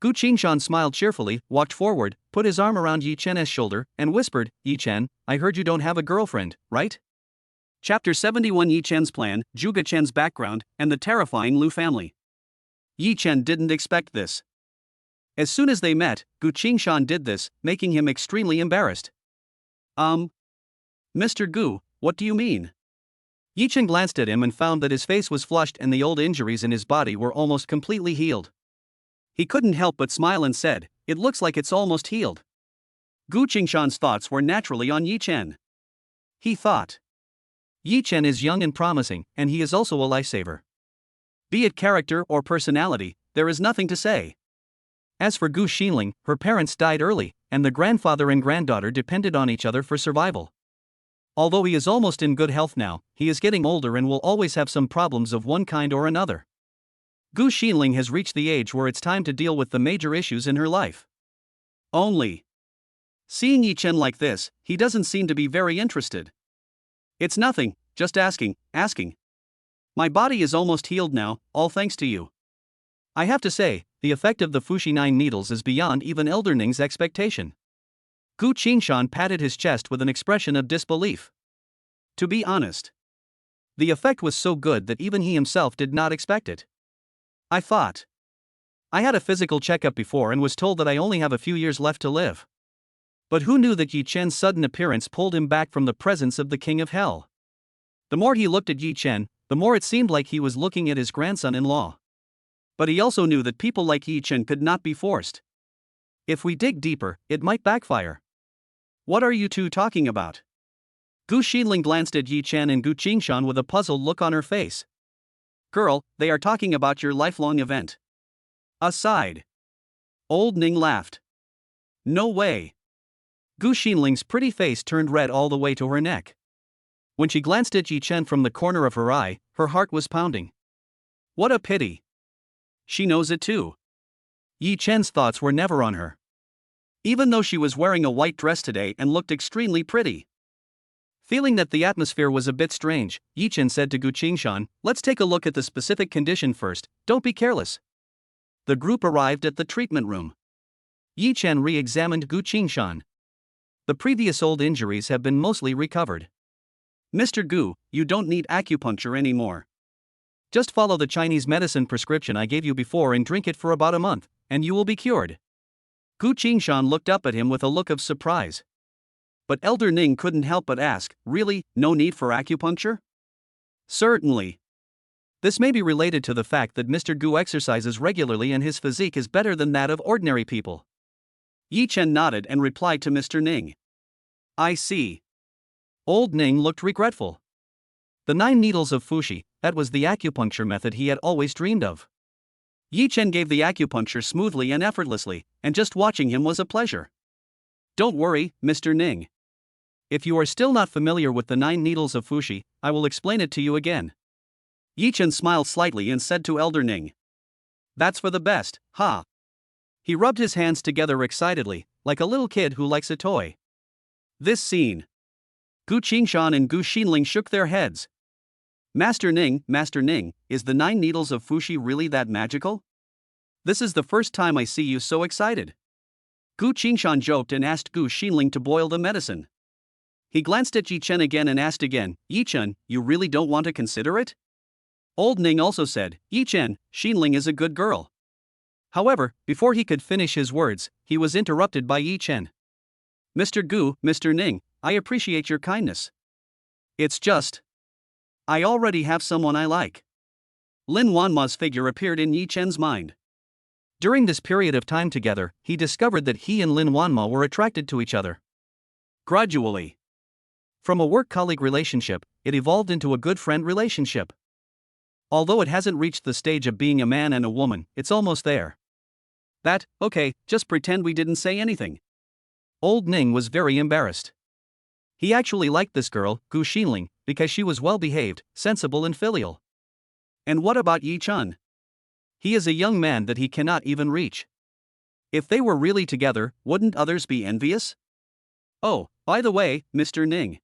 Gu Qingshan smiled cheerfully, walked forward, put his arm around Yi-chen's shoulder, and whispered, "Yi-chen, I heard you don't have a girlfriend, right?" Chapter 71: Yi-chen's plan, Zhuge Chen's background, and the terrifying Lu family. Yi-chen didn't expect this. As soon as they met, Gu Qingshan did this, making him extremely embarrassed. Mr. Gu, what do you mean?" Yi-chen glanced at him and found that his face was flushed and the old injuries in his body were almost completely healed. He couldn't help but smile and said, "It looks like it's almost healed." Gu Qingshan's thoughts were naturally on Yi-chen. He thought, Yi-chen is young and promising, and he is also a lifesaver. Be it character or personality, there is nothing to say. As for Gu Xiling, her parents died early, and the grandfather and granddaughter depended on each other for survival. Although he is almost in good health now, he is getting older and will always have some problems of one kind or another. Gu Xiling has reached the age where it's time to deal with the major issues in her life. Only. Seeing Yi-chen like this, he doesn't seem to be very interested. "It's nothing, just asking. My body is almost healed now, all thanks to you." I have to say, the effect of the Fushi 9 needles is beyond even Elder Ning's expectation. Gu Qingshan patted his chest with an expression of disbelief. To be honest, the effect was so good that even he himself did not expect it. I thought. I had a physical checkup before and was told that I only have a few years left to live. But who knew that Yi-chen's sudden appearance pulled him back from the presence of the King of Hell? The more he looked at Yi-chen, the more it seemed like he was looking at his grandson-in-law. But he also knew that people like Yi-chen could not be forced. If we dig deeper, it might backfire. What are you two talking about? Gu Xiling glanced at Yi-chen and Gu Qingshan with a puzzled look on her face. Girl, they are talking about your lifelong event. Aside. Old Ning laughed. No way. Gu Xiling's pretty face turned red all the way to her neck. When she glanced at Yi-chen from the corner of her eye, her heart was pounding. What a pity. She knows it too. Yi-chen's thoughts were never on her. Even though she was wearing a white dress today and looked extremely pretty. Feeling that the atmosphere was a bit strange, Yi-chen said to Gu Qingshan, "Let's take a look at the specific condition first, don't be careless." The group arrived at the treatment room. Yi-chen re-examined Gu Qingshan. The previous old injuries have been mostly recovered. "Mr. Gu, you don't need acupuncture anymore. Just follow the Chinese medicine prescription I gave you before and drink it for about a month, and you will be cured." Gu Qingshan looked up at him with a look of surprise. But Elder Ning couldn't help but ask, "Really, no need for acupuncture?" "Certainly. This may be related to the fact that Mr. Gu exercises regularly and his physique is better than that of ordinary people." Yi-chen nodded and replied to Mr. Ning. "I see." Old Ning looked regretful. The 9 needles of Fushi, that was the acupuncture method he had always dreamed of. Yi-chen gave the acupuncture smoothly and effortlessly, and just watching him was a pleasure. Don't worry, Mr. Ning. If you are still not familiar with the 9 needles of Fushi, I will explain it to you again. Yi Chen smiled slightly and said to Elder Ning. That's for the best, ha. He rubbed his hands together excitedly, like a little kid who likes a toy. This scene. Gu Qingshan and Gu Xinling shook their heads. Master Ning, is the 9 needles of Fushi really that magical? This is the first time I see you so excited. Gu Qingshan joked and asked Gu Xinling to boil the medicine. He glanced at Yi Chen again and asked again, Yi Chen, you really don't want to consider it? Old Ning also said, Yi Chen, Xinling is a good girl. However, before he could finish his words, he was interrupted by Yi Chen. Mr. Gu, Mr. Ning, I appreciate your kindness. It's just, I already have someone I like. Lin Wanma's figure appeared in Yi Chen's mind. During this period of time together, he discovered that he and Lin Wanma were attracted to each other. Gradually. From a work-colleague relationship, it evolved into a good friend relationship. Although it hasn't reached the stage of being a man and a woman, it's almost there. Okay, just pretend we didn't say anything. Old Ning was very embarrassed. He actually liked this girl, Gu Xinling, because she was well-behaved, sensible and filial. And what about Yi Chen? He is a young man that he cannot even reach. If they were really together, wouldn't others be envious? Oh, by the way, Mr. Ning.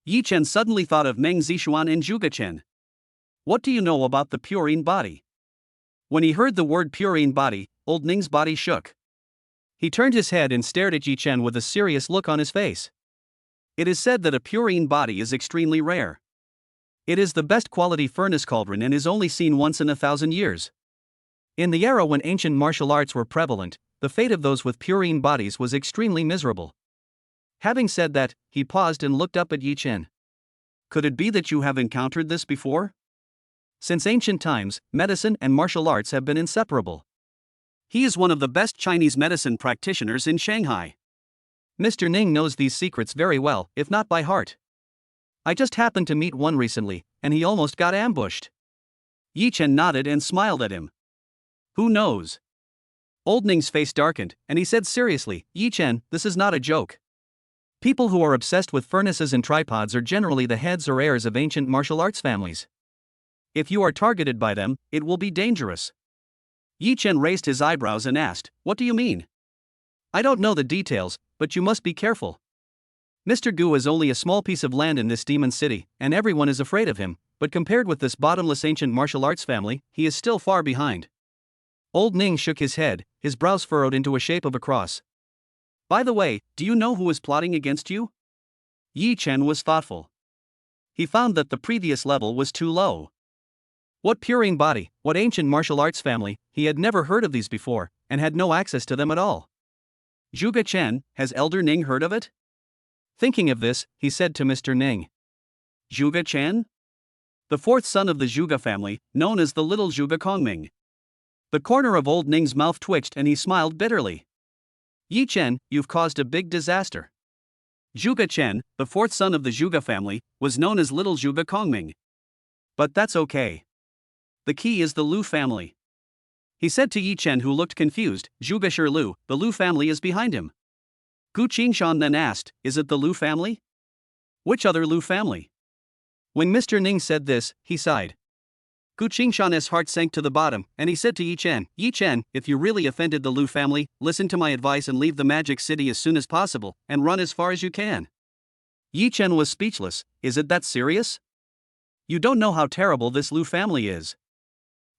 Yi Chen suddenly thought of Meng Zixuan and Zhuge Chen. What do you know about the Purine body? When he heard the word Purine body, Old Ning's body shook. He turned his head and stared at Yi Chen with a serious look on his face. It is said that a Purine body is extremely rare. It is the best quality furnace cauldron and is only seen once in 1,000 years. In the era when ancient martial arts were prevalent, the fate of those with Purine bodies was extremely miserable. Having said that, he paused and looked up at Yi Chen. Could it be that you have encountered this before? Since ancient times, medicine and martial arts have been inseparable. He is one of the best Chinese medicine practitioners in Shanghai. Mr. Ning knows these secrets very well, if not by heart. I just happened to meet one recently, and he almost got ambushed. Yi Chen nodded and smiled at him. Who knows? Old Ning's face darkened, and he said seriously, Yi Chen, this is not a joke. People who are obsessed with furnaces and tripods are generally the heads or heirs of ancient martial arts families. If you are targeted by them, it will be dangerous. Yi Chen raised his eyebrows and asked, What do you mean? I don't know the details, but you must be careful. Mr. Gu is only a small piece of land in this demon city, and everyone is afraid of him, but compared with this bottomless ancient martial arts family, he is still far behind. Old Ning shook his head, his brows furrowed into a shape of a cross. By the way, do you know who is plotting against you? Yi Chen was thoughtful. He found that the previous level was too low. What Purine body, what ancient martial arts family, he had never heard of these before, and had no access to them at all. Zhuge Chen, has Elder Ning heard of it? Thinking of this, he said to Mr. Ning. Zhuge Chen? The 4th son of the Zhuge family, known as the little Zhuge Kongming. The corner of Old Ning's mouth twitched and he smiled bitterly. Yi Chen, you've caused a big disaster. Zhuge Chen, the 4th son of the Zhuge family, was known as little Zhuge Kongming. But that's okay. The key is the Lu family. He said to Yi Chen, who looked confused, Zhuge Shi Lu, the Lu family is behind him. Gu Qingshan then asked, Is it the Lu family? Which other Lu family? When Mr. Ning said this, he sighed. Gu Qingshan's heart sank to the bottom, and he said to Yi Chen, if you really offended the Lu family, listen to my advice and leave the magic city as soon as possible, and run as far as you can. Yi Chen was speechless. Is it that serious? You don't know how terrible this Lu family is.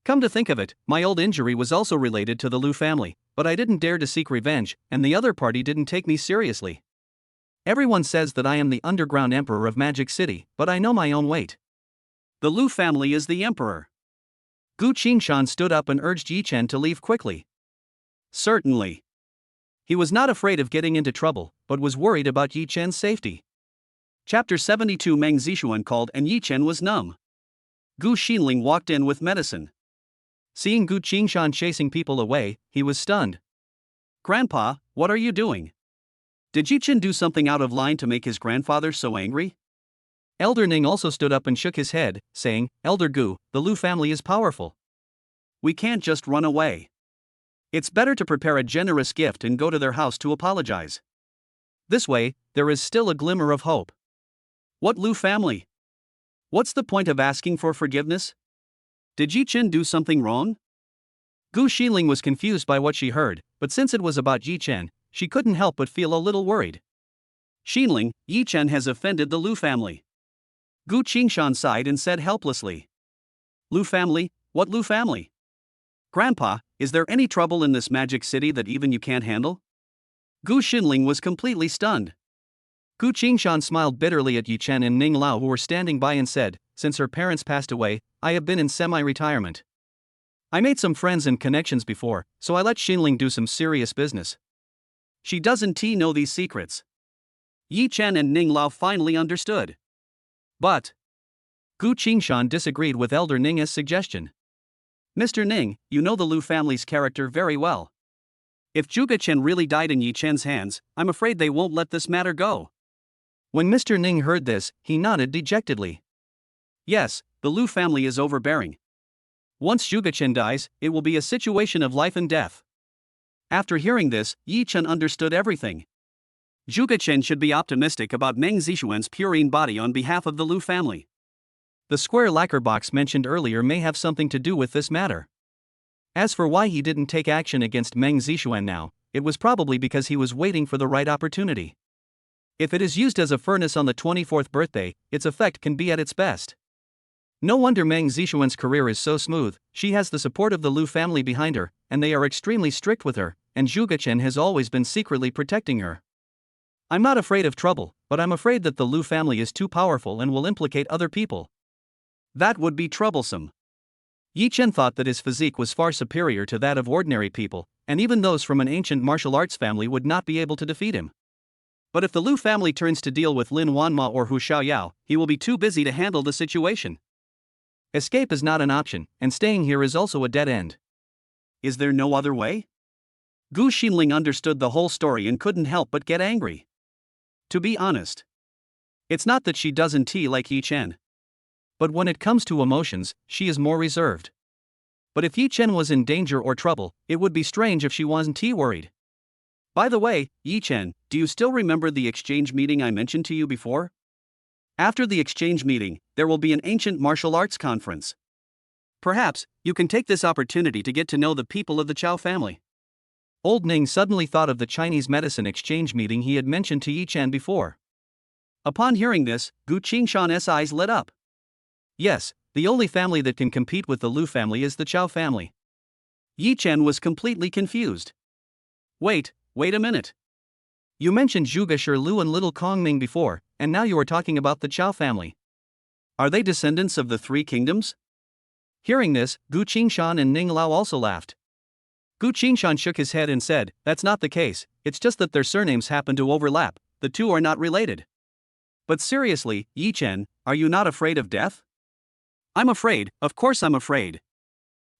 Come to think of it, my old injury was also related to the Lu family, but I didn't dare to seek revenge, and the other party didn't take me seriously. Everyone says that I am the underground emperor of Magic City, but I know my own weight. The Lu family is the emperor. Gu Qingshan stood up and urged Yi Chen to leave quickly. Certainly. He was not afraid of getting into trouble, but was worried about Yi Chen's safety. Chapter 72 Meng Zixuan called and Yi Chen was numb. Gu Xinling walked in with medicine. Seeing Gu Qingshan chasing people away, he was stunned. Grandpa, what are you doing? Did Yi Chen do something out of line to make his grandfather so angry? Elder Ning also stood up and shook his head, saying, Elder Gu, the Lu family is powerful. We can't just run away. It's better to prepare a generous gift and go to their house to apologize. This way, there is still a glimmer of hope. What Lu family? What's the point of asking for forgiveness? Did Yi Chen do something wrong? Gu Xiling was confused by what she heard, but since it was about Yi Chen, she couldn't help but feel a little worried. Xiling, Yi Chen has offended the Lu family. Gu Qingshan sighed and said helplessly. Lu family? What Lu family? Grandpa, is there any trouble in this magic city that even you can't handle? Gu Xinling was completely stunned. Gu Qingshan smiled bitterly at Yi Chen and Ning Lao, who were standing by, and said, "Since her parents passed away, I have been in semi-retirement. I made some friends and connections before, so I let Xinling do some serious business." She doesn't know these secrets. Yi Chen and Ning Lao finally understood. But Gu Qingshan disagreed with Elder Ning's suggestion. Mr. Ning, you know the Lu family's character very well. If Zhuge Chen really died in Yi Chen's hands, I'm afraid they won't let this matter go. When Mr. Ning heard this, he nodded dejectedly. Yes, the Lu family is overbearing. Once Zhuge Chen dies, it will be a situation of life and death. After hearing this, Yi Chen understood everything. Zhuge Chen should be optimistic about Meng Zixuan's purine body on behalf of the Lu family. The square lacquer box mentioned earlier may have something to do with this matter. As for why he didn't take action against Meng Zixuan now, it was probably because he was waiting for the right opportunity. If it is used as a furnace on the 24th birthday, its effect can be at its best. No wonder Meng Zixuan's career is so smooth. She has the support of the Lu family behind her, and they are extremely strict with her, and Zhuge Chen has always been secretly protecting her. I'm not afraid of trouble, but I'm afraid that the Lu family is too powerful and will implicate other people. That would be troublesome. Yi Chen thought that his physique was far superior to that of ordinary people, and even those from an ancient martial arts family would not be able to defeat him. But if the Lu family turns to deal with Lin Wanma or Hu Xiaoyao, he will be too busy to handle the situation. Escape is not an option, and staying here is also a dead end. Is there no other way? Gu Xinling understood the whole story and couldn't help but get angry. To be honest, it's not that she doesn't like Yi Chen. But when it comes to emotions, she is more reserved. But if Yi Chen was in danger or trouble, it would be strange if she wasn't worried. By the way, Yi Chen, do you still remember the exchange meeting I mentioned to you before? After the exchange meeting, there will be an ancient martial arts conference. Perhaps, you can take this opportunity to get to know the people of the Chao family. Old Ning suddenly thought of the Chinese medicine exchange meeting he had mentioned to Yi Chen before. Upon hearing this, Gu Qingshan's eyes lit up. Yes, the only family that can compete with the Lu family is the Chao family. Yi Chen was completely confused. Wait a minute. You mentioned Zhuge Shi and little Kong Ming before, and now you are talking about the Chao family. Are they descendants of the Three Kingdoms? Hearing this, Gu Qingshan and Ning Lao also laughed. Gu Qingshan shook his head and said, "That's not the case, it's just that their surnames happen to overlap, the two are not related." But seriously, Yi Chen, are you not afraid of death? I'm afraid, of course I'm afraid.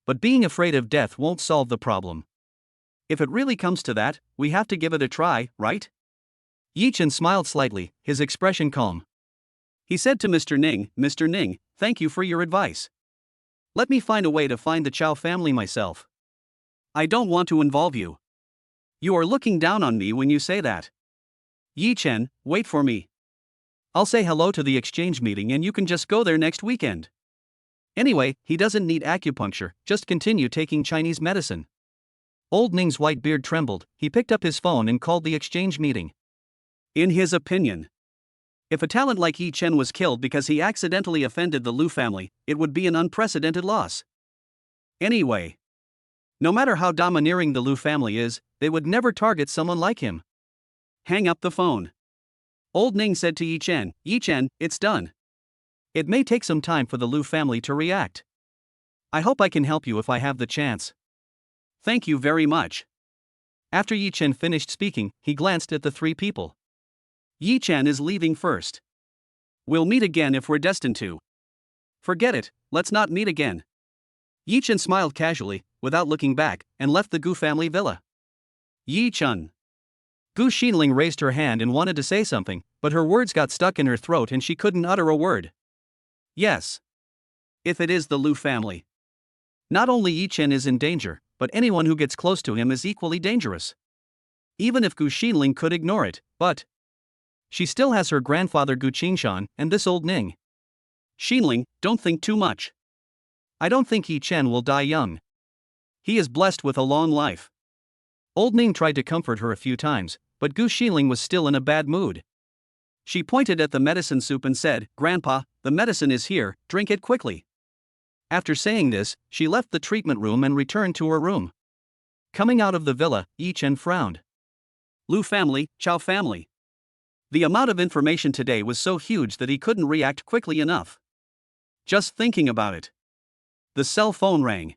But being afraid of death won't solve the problem. If it really comes to that, we have to give it a try, right? Yi Chen smiled slightly, his expression calm. He said to Mr. Ning, thank you for your advice. Let me find a way to find the Chao family myself. I don't want to involve you. You are looking down on me when you say that. Yi Chen, wait for me. I'll say hello to the exchange meeting and you can just go there next weekend. Anyway, he doesn't need acupuncture, just continue taking Chinese medicine. Old Ning's white beard trembled, he picked up his phone and called the exchange meeting. In his opinion, if a talent like Yi Chen was killed because he accidentally offended the Lu family, it would be an unprecedented loss. Anyway, no matter how domineering the Lu family is, they would never target someone like him. Hang up the phone. Old Ning said to Yi Chen, it's done. It may take some time for the Lu family to react. I hope I can help you if I have the chance. Thank you very much. After Yi Chen finished speaking, he glanced at the three people. Yi Chen is leaving first. We'll meet again if we're destined to. Forget it, let's not meet again. Yi Chen smiled casually, without looking back, and left the Gu family villa. Yi Chen. Gu Xinling raised her hand and wanted to say something, but her words got stuck in her throat and she couldn't utter a word. Yes. If it is the Lu family. Not only Yi Chen is in danger, but anyone who gets close to him is equally dangerous. Even if Gu Xinling could ignore it, but She still has her grandfather Gu Qingshan and this old Ning. Xinling, don't think too much. I don't think Yi Chen will die young. He is blessed with a long life. Old Ning tried to comfort her a few times, but Gu Xiling was still in a bad mood. She pointed at the medicine soup and said, "Grandpa, the medicine is here, drink it quickly." After saying this, she left the treatment room and returned to her room. Coming out of the villa, Yi Chen frowned. Lu family, Chao family. The amount of information today was so huge that he couldn't react quickly enough. Just thinking about it. The cell phone rang.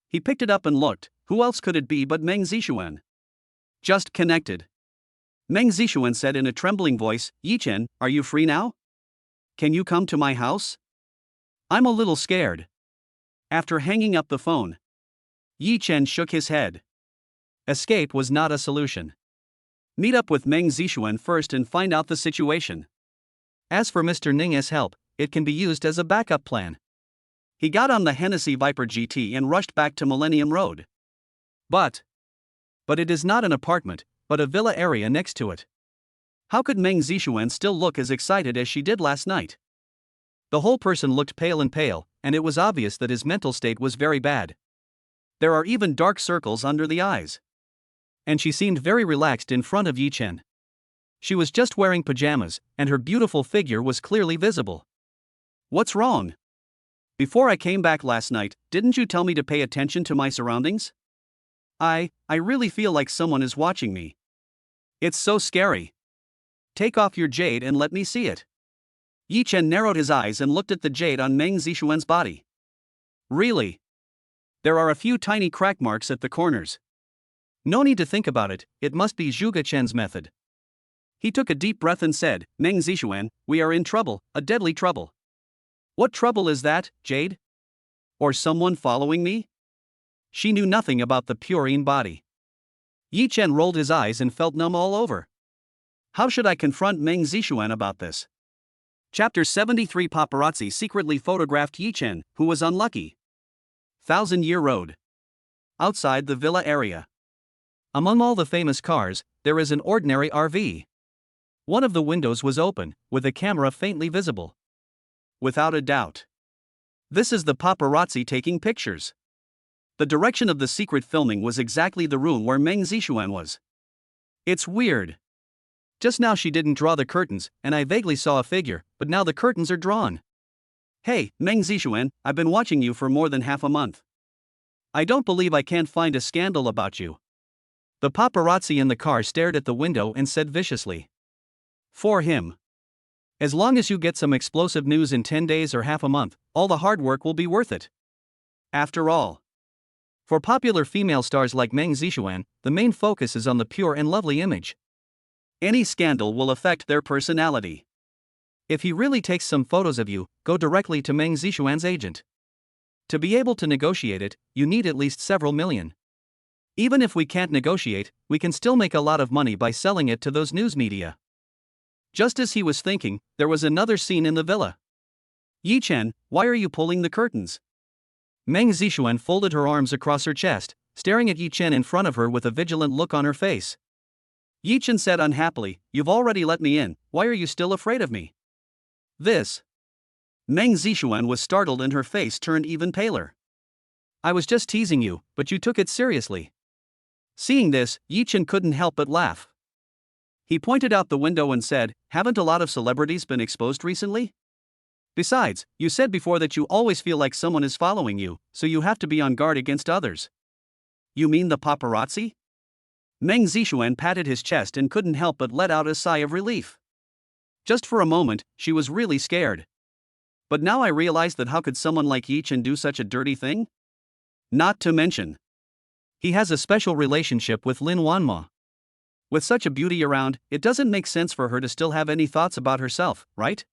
He picked it up and looked. Who else could it be but Meng Zixuan? Just connected. Meng Zixuan said in a trembling voice, "Yi Chen, are you free now? Can you come to my house? I'm a little scared." After hanging up the phone, Yi Chen shook his head. Escape was not a solution. Meet up with Meng Zixuan first and find out the situation. As for Mr. Ning's help, it can be used as a backup plan. He got on the Hennessy Viper GT and rushed back to Millennium Road. But it is not an apartment, but a villa area next to it. How could Meng Zixuan still look as excited as she did last night? The whole person looked pale, and it was obvious that his mental state was very bad. There are even dark circles under the eyes. And she seemed very relaxed in front of Yi Chen. She was just wearing pajamas, and her beautiful figure was clearly visible. What's wrong? Before I came back last night, didn't you tell me to pay attention to my surroundings? I really feel like someone is watching me. It's so scary. Take off your jade and let me see it. Yi Chen narrowed his eyes and looked at the jade on Meng Zixuan's body. Really? There are a few tiny crack marks at the corners. No need to think about it, it must be Zhuge Chen's method. He took a deep breath and said, "Meng Zixuan, we are in trouble, a deadly trouble." What trouble is that, Jade? Or someone following me? She knew nothing about the Purine body. Yi Chen rolled his eyes and felt numb all over. How should I confront Meng Zixuan about this? Chapter 73. Paparazzi secretly photographed Yi Chen, who was unlucky. 1000-Year Road. Outside the villa area. Among all the famous cars, there is an ordinary RV. One of the windows was open, with a camera faintly visible. Without a doubt. This is the paparazzi taking pictures. The direction of the secret filming was exactly the room where Meng Zixuan was. It's weird. Just now she didn't draw the curtains, and I vaguely saw a figure, but now the curtains are drawn. Hey, Meng Zixuan, I've been watching you for more than half a month. I don't believe I can't find a scandal about you. The paparazzi in the car stared at the window and said viciously. For him. As long as you get some explosive news in 10 days or half a month, all the hard work will be worth it. After all. For popular female stars like Meng Zixuan, the main focus is on the pure and lovely image. Any scandal will affect their personality. If he really takes some photos of you, go directly to Meng Zixuan's agent. To be able to negotiate it, you need at least several million. Even if we can't negotiate, we can still make a lot of money by selling it to those news media. Just as he was thinking, there was another scene in the villa. Yi Chen, why are you pulling the curtains? Meng Zixuan folded her arms across her chest, staring at Yi Chen in front of her with a vigilant look on her face. Yi Chen said unhappily, "You've already let me in, why are you still afraid of me?" This. Meng Zixuan was startled and her face turned even paler. "I was just teasing you, but you took it seriously." Seeing this, Yi Chen couldn't help but laugh. He pointed out the window and said, "Haven't a lot of celebrities been exposed recently? Besides, you said before that you always feel like someone is following you, so you have to be on guard against others." You mean the paparazzi? Meng Zixuan patted his chest and couldn't help but let out a sigh of relief. Just for a moment, she was really scared. But now I realize that how could someone like Yi Chen do such a dirty thing? Not to mention, he has a special relationship with Lin Wanma. With such a beauty around, it doesn't make sense for her to still have any thoughts about herself, right?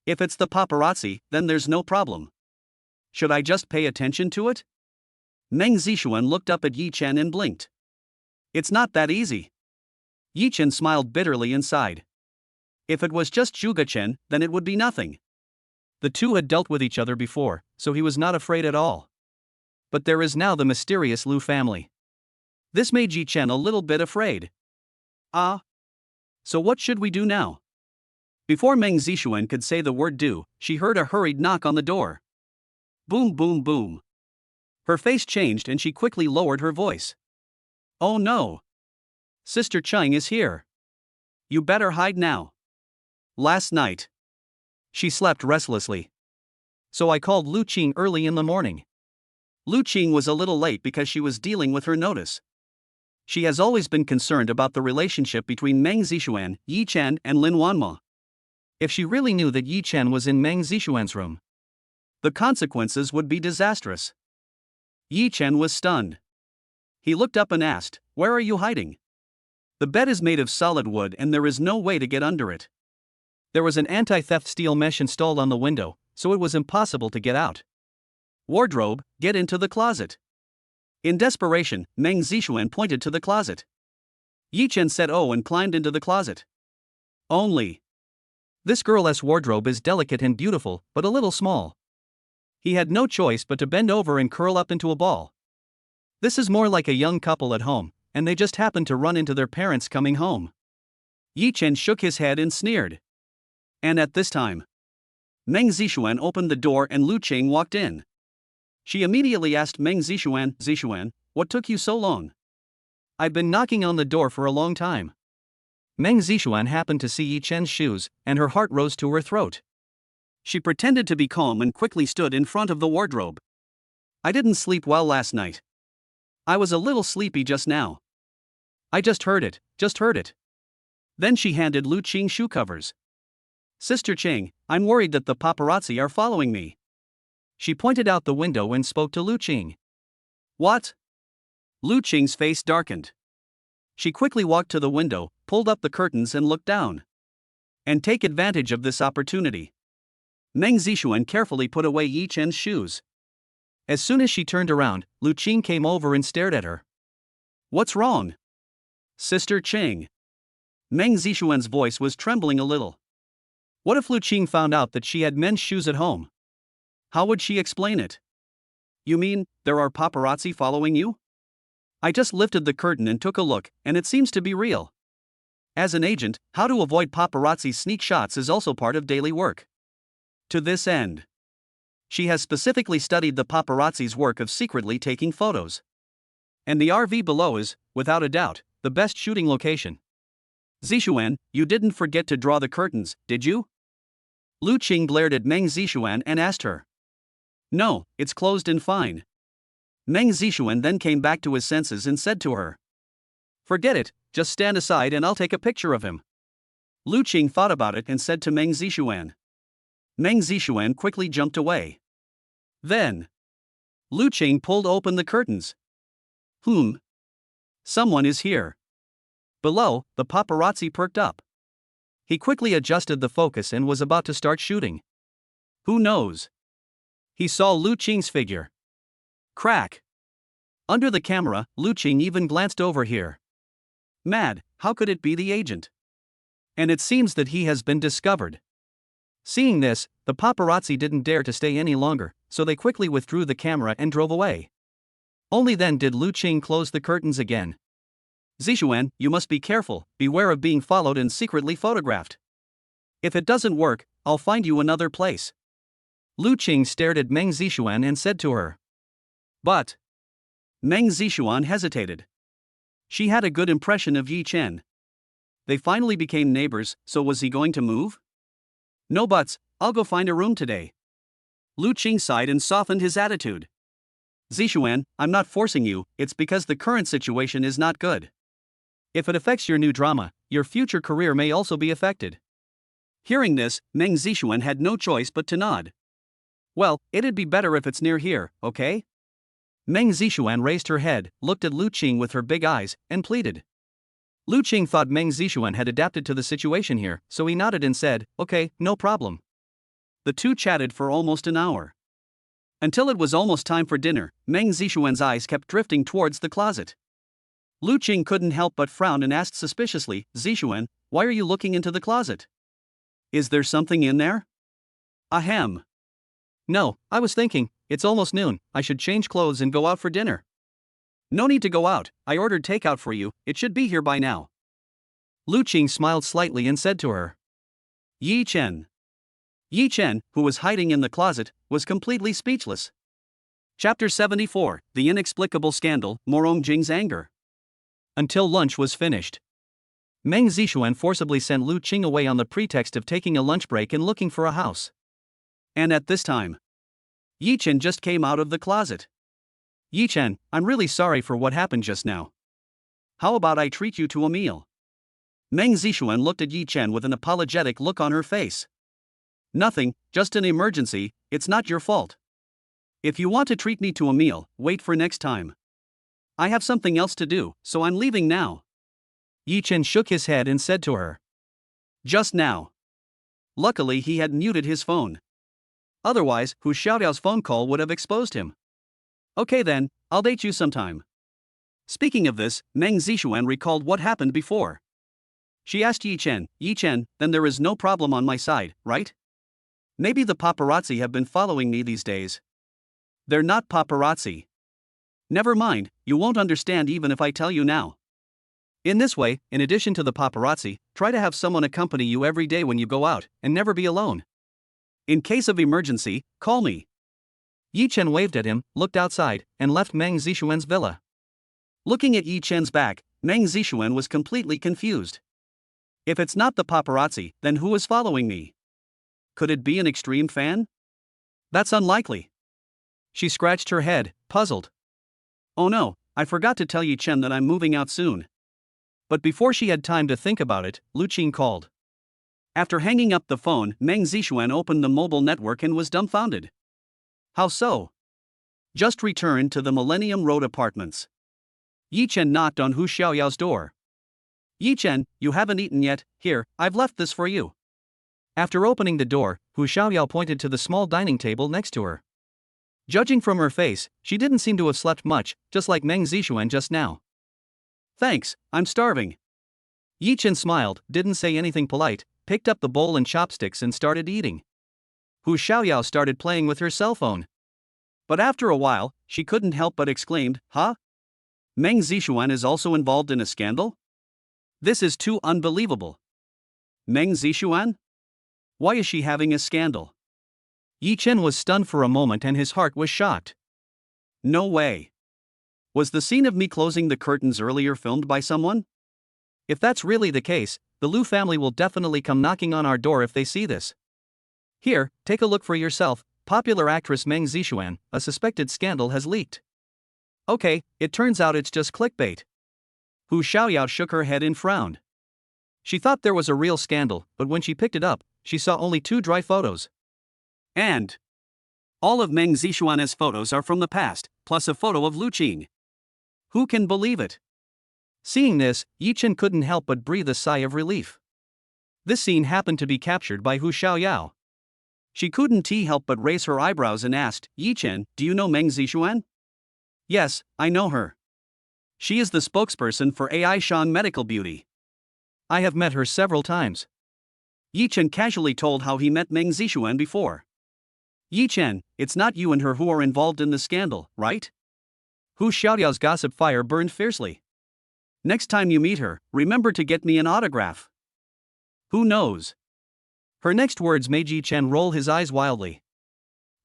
If it's the paparazzi, then there's no problem. Should I just pay attention to it? Meng Zixuan looked up at Yi Chen and blinked. It's not that easy. Yi Chen smiled bitterly and sighed. If it was just Zhuge Chen, then it would be nothing. The two had dealt with each other before, so he was not afraid at all. But there is now the mysterious Lu family. This made Yi Chen a little bit afraid. So what should we do now? Before Meng Zixuan could say the word do, she heard a hurried knock on the door. Boom, boom, boom. Her face changed and she quickly lowered her voice. Oh no! Sister Cheng is here. You better hide now. Last night, she slept restlessly. So I called Lu Qing early in the morning. Lu Qing was a little late because she was dealing with her notice. She has always been concerned about the relationship between Meng Zixuan, Yi Chen, and Lin Wanma. If she really knew that Yi Chen was in Meng Zixuan's room, the consequences would be disastrous. Yi Chen was stunned. He looked up and asked, "Where are you hiding?" The bed is made of solid wood and there is no way to get under it. There was an anti-theft steel mesh installed on the window, so it was impossible to get out. Wardrobe, get into the closet. In desperation, Meng Zixuan pointed to the closet. Yi Chen said oh and climbed into the closet. Only. This girl's wardrobe is delicate and beautiful, but a little small. He had no choice but to bend over and curl up into a ball. This is more like a young couple at home, and they just happened to run into their parents coming home. Yi Chen shook his head and sneered. And at this time, Meng Zixuan opened the door and Lu Qing walked in. She immediately asked Meng Zixuan, "Zixuan, what took you so long?" "I've been knocking on the door for a long time." Meng Zixuan happened to see Yi Chen's shoes, and her heart rose to her throat. She pretended to be calm and quickly stood in front of the wardrobe. "I didn't sleep well last night. I was a little sleepy just now. I just heard it. Then she handed Lu Qing shoe covers. "Sister Qing, I'm worried that the paparazzi are following me." She pointed out the window and spoke to Lu Qing. "What?" Lu Qing's face darkened. She quickly walked to the window, pulled up the curtains and looked down. And take advantage of this opportunity, Meng Zixuan carefully put away Yi Chen's shoes. As soon as she turned around, Lu Qing came over and stared at her. "What's wrong?" "Sister Qing." Meng Zixuan's voice was trembling a little. What if Lu Qing found out that she had men's shoes at home? How would she explain it? "You mean, there are paparazzi following you?" "I just lifted the curtain and took a look, and it seems to be real." As an agent, how to avoid paparazzi's sneak shots is also part of daily work. To this end, she has specifically studied the paparazzi's work of secretly taking photos. And the RV below is, without a doubt, the best shooting location. "Zixuan, you didn't forget to draw the curtains, did you?" Lu Qing glared at Meng Zixuan and asked her. "No, it's closed and fine." Meng Zixuan then came back to his senses and said to her, "Forget it, just stand aside and I'll take a picture of him." Lu Qing thought about it and said to Meng Zixuan. Meng Zixuan quickly jumped away. Then, Lu Qing pulled open the curtains. Someone is here. Below, the paparazzi perked up. He quickly adjusted the focus and was about to start shooting. Who knows? He saw Lu Qing's figure. Crack. Under the camera, Lu Qing even glanced over here. Mad, how could it be the agent? And it seems that he has been discovered. Seeing this, the paparazzi didn't dare to stay any longer, so they quickly withdrew the camera and drove away. Only then did Lu Qing close the curtains again. "Zixuan, you must be careful, beware of being followed and secretly photographed. If it doesn't work, I'll find you another place." Lu Qing stared at Meng Zixuan and said to her. But Meng Zixuan hesitated. She had a good impression of Yi Chen. They finally became neighbors, so was he going to move? "No buts, I'll go find a room today." Lu Qing sighed and softened his attitude. "Zixuan, I'm not forcing you, it's because the current situation is not good. If it affects your new drama, your future career may also be affected." Hearing this, Meng Zixuan had no choice but to nod. "Well, it'd be better if it's near here, okay?" Meng Zixuan raised her head, looked at Lu Qing with her big eyes, and pleaded. Lu Qing thought Meng Zixuan had adapted to the situation here, so he nodded and said, "Okay, no problem." The two chatted for almost an hour. Until it was almost time for dinner, Meng Zixuan's eyes kept drifting towards the closet. Lu Qing couldn't help but frown and asked suspiciously, "Zixuan, why are you looking into the closet? Is there something in there?" "Ahem. No, I was thinking, it's almost noon, I should change clothes and go out for dinner." "No need to go out, I ordered takeout for you, it should be here by now." Lu Qing smiled slightly and said to her. Yi Chen. Yi Chen, who was hiding in the closet, was completely speechless. Chapter 74, The Inexplicable Scandal, Morong Jing's Anger. Until lunch was finished, Meng Zixuan forcibly sent Lu Qing away on the pretext of taking a lunch break and looking for a house. And at this time, Yi Chen just came out of the closet. Yi Chen, I'm really sorry for what happened just now. How about I treat you to a meal? Meng Zixuan looked at Yi Chen with an apologetic look on her face. Nothing, just an emergency, it's not your fault. If you want to treat me to a meal, wait for next time. I have something else to do, so I'm leaving now. Yi Chen shook his head and said to her. Just now. Luckily he had muted his phone. Otherwise, Hu Xiaoyao's phone call would have exposed him. Okay then, I'll date you sometime. Speaking of this, Meng Zixuan recalled what happened before. She asked Yi Chen, then there is no problem on my side, right? Maybe the paparazzi have been following me these days. They're not paparazzi. Never mind, you won't understand even if I tell you now. In this way, in addition to the paparazzi, try to have someone accompany you every day when you go out, and never be alone. In case of emergency, call me. Yi Chen waved at him, looked outside, and left Meng Zixuan's villa. Looking at Yi Chen's back, Meng Zixuan was completely confused. If it's not the paparazzi, then who is following me? Could it be an extreme fan? That's unlikely. She scratched her head, puzzled. Oh no, I forgot to tell Yi Chen that I'm moving out soon. But before she had time to think about it, Lu Qing called. After hanging up the phone, Meng Zixuan opened the mobile network and was dumbfounded. How so? Just returned to the Millennium Road apartments. Yi Chen knocked on Hu Xiaoyao's door. Yi Chen, you haven't eaten yet, here, I've left this for you. After opening the door, Hu Xiaoyao pointed to the small dining table next to her. Judging from her face, she didn't seem to have slept much, just like Meng Zixuan just now. Thanks, I'm starving. Yi Chen smiled, didn't say anything polite, picked up the bowl and chopsticks and started eating. Hu Xiaoyao started playing with her cell phone. But after a while, she couldn't help but exclaimed, Huh? Meng Zixuan is also involved in a scandal? This is too unbelievable. Meng Zixuan? Why is she having a scandal? Yi Chen was stunned for a moment and his heart was shocked. No way. Was the scene of me closing the curtains earlier filmed by someone? If that's really the case, the Lu family will definitely come knocking on our door if they see this. Here, take a look for yourself, popular actress Meng Zixuan, a suspected scandal has leaked. Okay, it turns out it's just clickbait. Hu Xiaoyao shook her head and frowned. She thought there was a real scandal, but when she picked it up, she saw only 2 dry photos. And all of Meng Zixuan's photos are from the past, plus a photo of Lu Qing. Who can believe it? Seeing this, Yi Chen couldn't help but breathe a sigh of relief. This scene happened to be captured by Hu Xiaoyao. She couldn't help but raise her eyebrows and asked, Yi Chen, do you know Meng Zixuan? Yes, I know her. She is the spokesperson for AI Shang Medical Beauty. I have met her several times. Yi Chen casually told how he met Meng Zixuan before. Yi Chen, it's not you and her who are involved in the scandal, right? Hu Xiaoyao's gossip fire burned fiercely. Next time you meet her, remember to get me an autograph. Who knows? Her next words made Yi Chen roll his eyes wildly.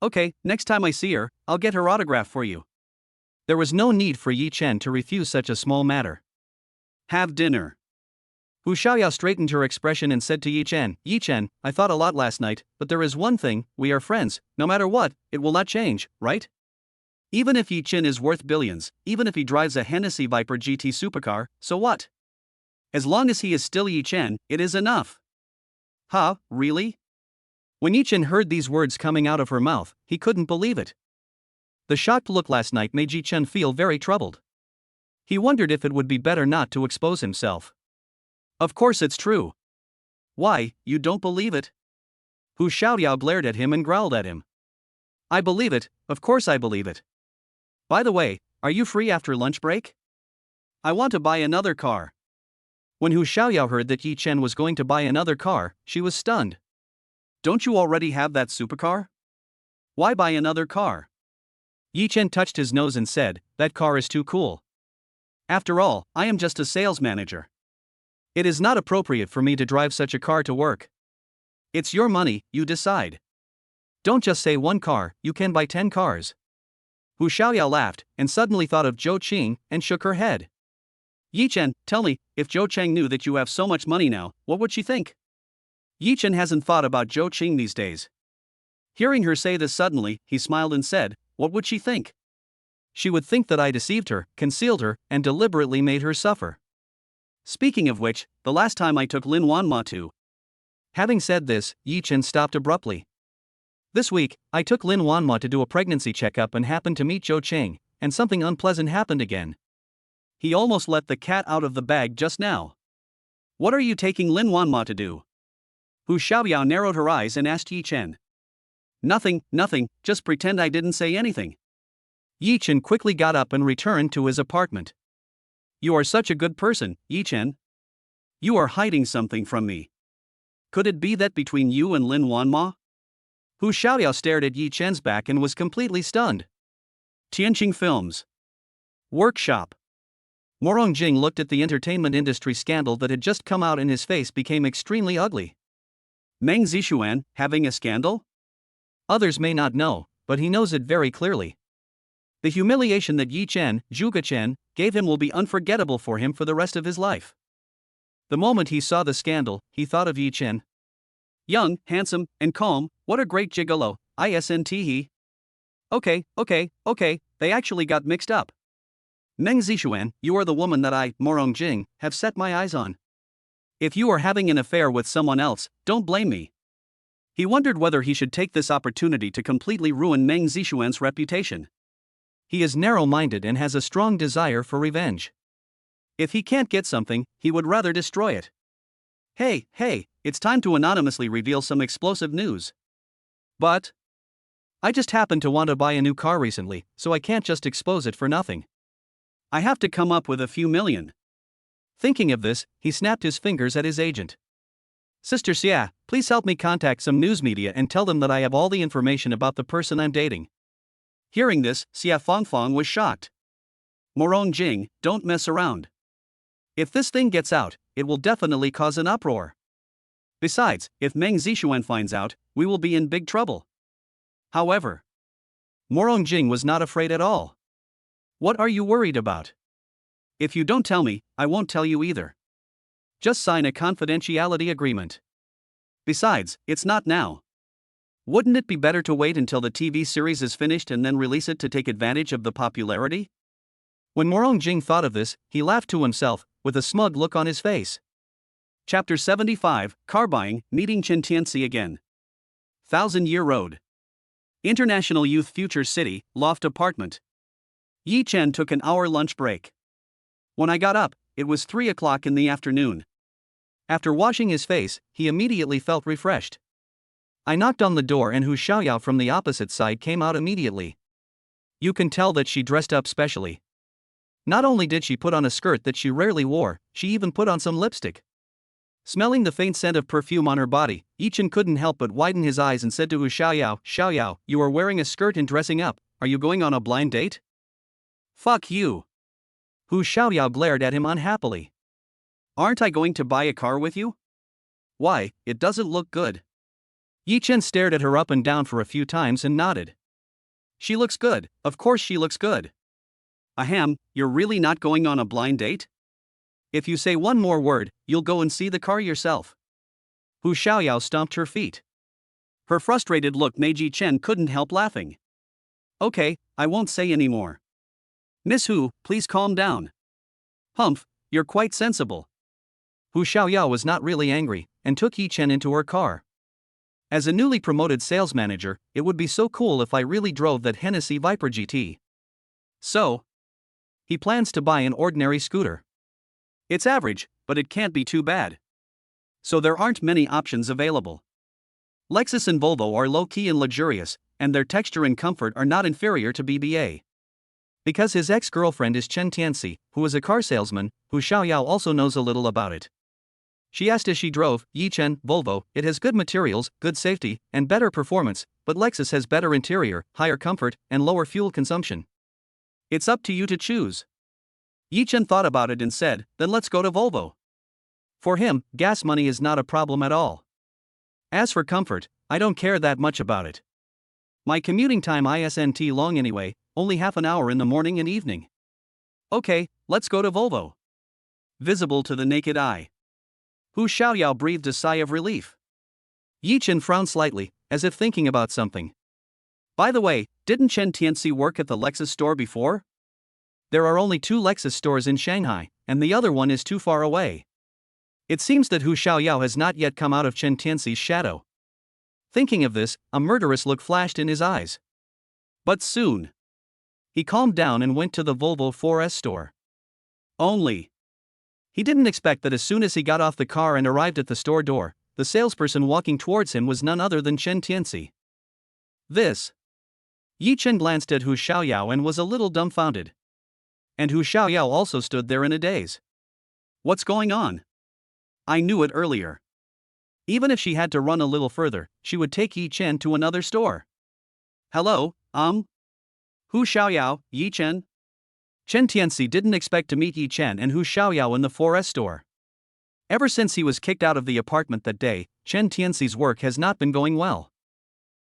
Okay, next time I see her, I'll get her autograph for you. There was no need for Yi Chen to refuse such a small matter. Have dinner. Hu Xiaoyao straightened her expression and said to Yi Chen, I thought a lot last night, but there is one thing, we are friends, no matter what, it will not change, right? Even if Yi Chen is worth billions, even if he drives a Hennessy Viper GT supercar, so what? As long as he is still Yi Chen, it is enough. Huh, really? When Yi Chen heard these words coming out of her mouth, he couldn't believe it. The shocked look last night made Yi Chen feel very troubled. He wondered if it would be better not to expose himself. Of course it's true. Why, you don't believe it? Hu Xiaoyao glared at him and growled at him. I believe it, of course I believe it. By the way, are you free after lunch break? I want to buy another car. When Hu Xiaoyao heard that Yi Chen was going to buy another car, she was stunned. Don't you already have that supercar? Why buy another car? Yi Chen touched his nose and said, that car is too cool. After all, I am just a sales manager. It is not appropriate for me to drive such a car to work. It's your money, you decide. Don't just say one car, you can buy 10 cars. Hu Xiaoyao laughed, and suddenly thought of Zhou Qing, and shook her head. Yi Chen, tell me, if Zhou Cheng knew that you have so much money now, what would she think? Yi Chen hasn't thought about Zhou Qing these days. Hearing her say this suddenly, he smiled and said, what would she think? She would think that I deceived her, concealed her, and deliberately made her suffer. Speaking of which, the last time I took Lin Wanma to. Having said this, Yi Chen stopped abruptly. This week, I took Lin Wanma to do a pregnancy checkup and happened to meet Zhou Cheng, and something unpleasant happened again. He almost let the cat out of the bag just now. What are you taking Lin Wanma to do? Hu Xiaoyao narrowed her eyes and asked Yi Chen. Nothing, just pretend I didn't say anything. Yi Chen quickly got up and returned to his apartment. You are such a good person, Yi Chen. You are hiding something from me. Could it be that between you and Lin Wanma? Hu Xiaoyao stared at Yi Chen's back and was completely stunned. Tianqing Films. Workshop. Morong Jing looked at the entertainment industry scandal that had just come out and his face became extremely ugly. Meng Zixuan, having a scandal? Others may not know, but he knows it very clearly. The humiliation that Yi Chen, Zhuge Chen, gave him will be unforgettable for him for the rest of his life. The moment he saw the scandal, he thought of Yi Chen. Young, handsome, and calm, what a great gigolo, isn't he? Okay, they actually got mixed up. Meng Zixuan, you are the woman that I, Morong Jing, have set my eyes on. If you are having an affair with someone else, don't blame me. He wondered whether he should take this opportunity to completely ruin Meng Zixuan's reputation. He is narrow-minded and has a strong desire for revenge. If he can't get something, he would rather destroy it. Hey, it's time to anonymously reveal some explosive news. But I just happened to want to buy a new car recently, so I can't just expose it for nothing. I have to come up with a few million. Thinking of this, he snapped his fingers at his agent. Sister Xia, please help me contact some news media and tell them that I have all the information about the person I'm dating. Hearing this, Xia Fangfang was shocked. Morong Jing, don't mess around. If this thing gets out, it will definitely cause an uproar. Besides, if Meng Zixuan finds out, we will be in big trouble. However, Morong Jing was not afraid at all. What are you worried about? If you don't tell me, I won't tell you either. Just sign a confidentiality agreement. Besides, it's not now. Wouldn't it be better to wait until the TV series is finished and then release it to take advantage of the popularity? When Morong Jing thought of this, he laughed to himself, with a smug look on his face. Chapter 75, Car Buying, Meeting Chen Tianxi Again. 1000-Year Road. International Youth Future City, Loft Apartment. Yi Chen took an hour lunch break. When I got up, it was 3 o'clock in the afternoon. After washing his face, he immediately felt refreshed. I knocked on the door and Hu Xiaoyao from the opposite side came out immediately. You can tell that she dressed up specially. Not only did she put on a skirt that she rarely wore, she even put on some lipstick. Smelling the faint scent of perfume on her body, Yi Chen couldn't help but widen his eyes and said to Hu Xiaoyao, Xiaoyao, you are wearing a skirt and dressing up, are you going on a blind date? Fuck you. Hu Xiaoyao glared at him unhappily. Aren't I going to buy a car with you? Why, it doesn't look good. Yi Chen stared at her up and down for a few times and nodded. She looks good, of course she looks good. Ahem, you're really not going on a blind date? If you say one more word, you'll go and see the car yourself. Hu Xiaoyao stomped her feet. Her frustrated look made Yi Chen couldn't help laughing. Okay, I won't say any more. Miss Hu, please calm down. Humph, you're quite sensible. Hu Xiaoyao was not really angry, and took Yi Chen into her car. As a newly promoted sales manager, it would be so cool if I really drove that Hennessy Viper GT. So, he plans to buy an ordinary scooter. It's average, but it can't be too bad. So there aren't many options available. Lexus and Volvo are low-key and luxurious, and their texture and comfort are not inferior to BBA. Because his ex-girlfriend is Chen Tianxi, who is a car salesman, Hu Xiaoyao also knows a little about it. She asked as she drove, Yi Chen, Volvo, it has good materials, good safety, and better performance, but Lexus has better interior, higher comfort, and lower fuel consumption. It's up to you to choose. Yi Chen thought about it and said, then let's go to Volvo. For him, gas money is not a problem at all. As for comfort, I don't care that much about it. My commuting time isn't long anyway, only half an hour in the morning and evening. Okay, let's go to Volvo. Visible to the naked eye. Hu Xiaoyao breathed a sigh of relief. Yi Chen frowned slightly, as if thinking about something. By the way, didn't Chen Tianxi work at the Lexus store before? There are only 2 Lexus stores in Shanghai, and the other one is too far away. It seems that Hu Xiaoyao has not yet come out of Chen Tianxi's shadow. Thinking of this, a murderous look flashed in his eyes. But soon, he calmed down and went to the Volvo 4S store. Only, he didn't expect that as soon as he got off the car and arrived at the store door, the salesperson walking towards him was none other than Chen Tianxi. This. Yi Chen glanced at Hu Xiaoyao and was a little dumbfounded. And Hu Xiaoyao also stood there in a daze. What's going on? I knew it earlier. Even if she had to run a little further, she would take Yi Chen to another store. Hello, Hu Xiaoyao, Yi Chen? Chen Tianxi didn't expect to meet Yi Chen and Hu Xiaoyao in the 4S store. Ever since he was kicked out of the apartment that day, Chen Tianxi's work has not been going well.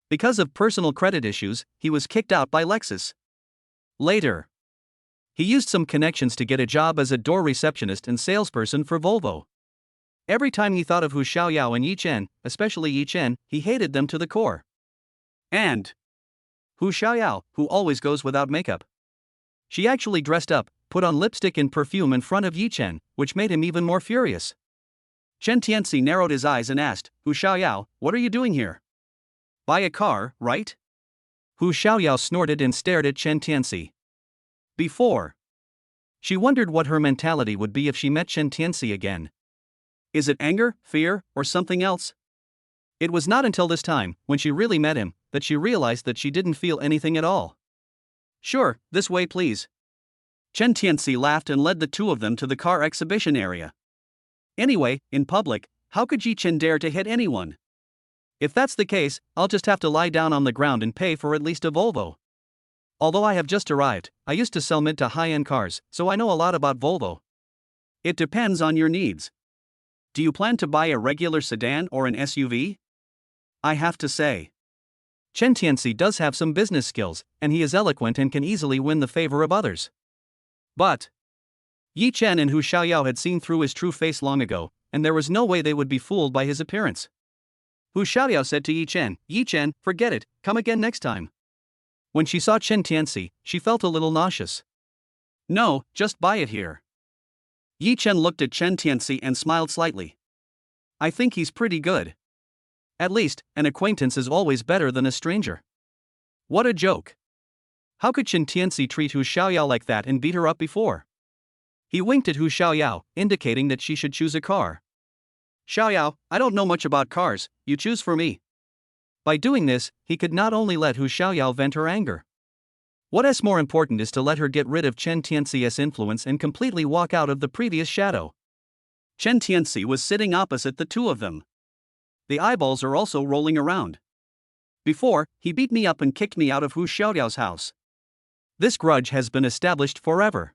Because of personal credit issues, he was kicked out by Lexus. Later, he used some connections to get a job as a door receptionist and salesperson for Volvo. Every time he thought of Hu Xiaoyao and Yi Chen, especially Yi Chen, he hated them to the core. And Hu Xiaoyao, who always goes without makeup. She actually dressed up, put on lipstick and perfume in front of Yi Chen, which made him even more furious. Chen Tianxi narrowed his eyes and asked, Hu Xiaoyao, what are you doing here? Buy a car, right? Hu Xiaoyao snorted and stared at Chen Tianxi. Before, she wondered what her mentality would be if she met Chen Tianxi again. Is it anger, fear, or something else? It was not until this time, when she really met him, that she realized that she didn't feel anything at all. Sure, this way please. Chen Tianxi laughed and led the 2 of them to the car exhibition area. Anyway, in public, how could Yi Chen dare to hit anyone? If that's the case, I'll just have to lie down on the ground and pay for at least a Volvo. Although I have just arrived, I used to sell mid to high-end cars, so I know a lot about Volvo. It depends on your needs. Do you plan to buy a regular sedan or an SUV? I have to say, Chen Tianxi does have some business skills, and he is eloquent and can easily win the favor of others. But Yi Chen and Hu Xiaoyao had seen through his true face long ago, and there was no way they would be fooled by his appearance. Hu Xiaoyao said to Yi Chen, forget it, come again next time. When she saw Chen Tianxi, she felt a little nauseous. No, just buy it here. Yi Chen looked at Chen Tianxi and smiled slightly. I think he's pretty good. At least, an acquaintance is always better than a stranger. What a joke. How could Chen Tianxi treat Hu Xiaoyao like that and beat her up before? He winked at Hu Xiaoyao, indicating that she should choose a car. Xiaoyao, I don't know much about cars, you choose for me. By doing this, he could not only let Hu Xiaoyao vent her anger. What's more important is to let her get rid of Chen Tianxi's influence and completely walk out of the previous shadow. Chen Tianxi was sitting opposite the 2 of them. The eyeballs are also rolling around. Before, he beat me up and kicked me out of Hu Xiaoyao's house. This grudge has been established forever.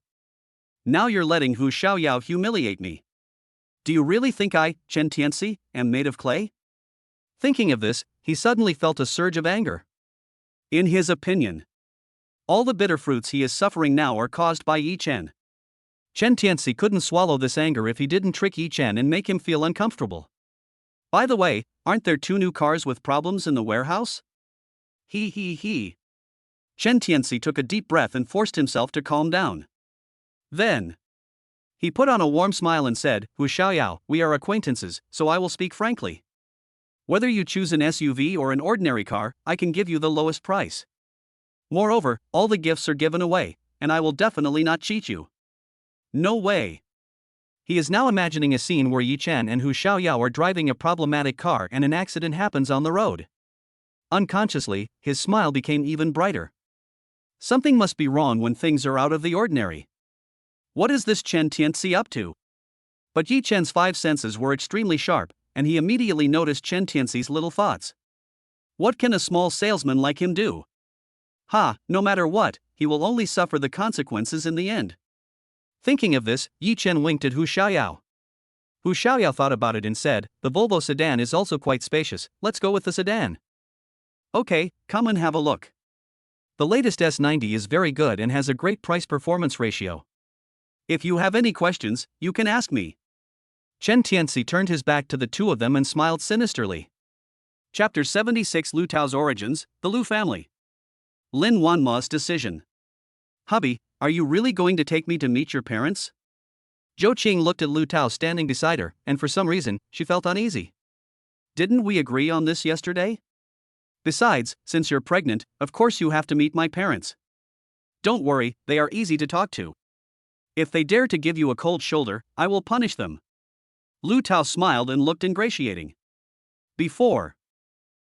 Now you're letting Hu Xiaoyao humiliate me. Do you really think I, Chen Tianxi, am made of clay? Thinking of this, he suddenly felt a surge of anger. In his opinion, all the bitter fruits he is suffering now are caused by Yi Chen. Chen Tianxi couldn't swallow this anger if he didn't trick Yi Chen and make him feel uncomfortable. By the way, aren't there 2 new cars with problems in the warehouse? He. Chen Tianxi took a deep breath and forced himself to calm down. Then, he put on a warm smile and said, Hu Xiaoyao, we are acquaintances, so I will speak frankly. Whether you choose an SUV or an ordinary car, I can give you the lowest price. Moreover, all the gifts are given away, and I will definitely not cheat you. No way. He is now imagining a scene where Yi Chen and Hu Xiaoyao are driving a problematic car and an accident happens on the road. Unconsciously, his smile became even brighter. Something must be wrong when things are out of the ordinary. What is this Chen Tianxi up to? But Yi Chen's 5 senses were extremely sharp, and he immediately noticed Chen Tianxi's little thoughts. What can a small salesman like him do? No matter what, he will only suffer the consequences in the end. Thinking of this, Yi Chen winked at Hu Xiaoyao. Hu Xiaoyao thought about it and said, the Volvo sedan is also quite spacious, let's go with the sedan. Okay, come and have a look. The latest S90 is very good and has a great price-performance ratio. If you have any questions, you can ask me. Chen Tianxi turned his back to the two of them and smiled sinisterly. Chapter 76 Lu Tao's Origins, the Lu Family. Lin Wanma's Decision. Hubby, are you really going to take me to meet your parents? Zhou Qing looked at Lu Tao standing beside her, and for some reason, she felt uneasy. Didn't we agree on this yesterday? Besides, since you're pregnant, of course you have to meet my parents. Don't worry, they are easy to talk to. If they dare to give you a cold shoulder, I will punish them. Lu Tao smiled and looked ingratiating. Before,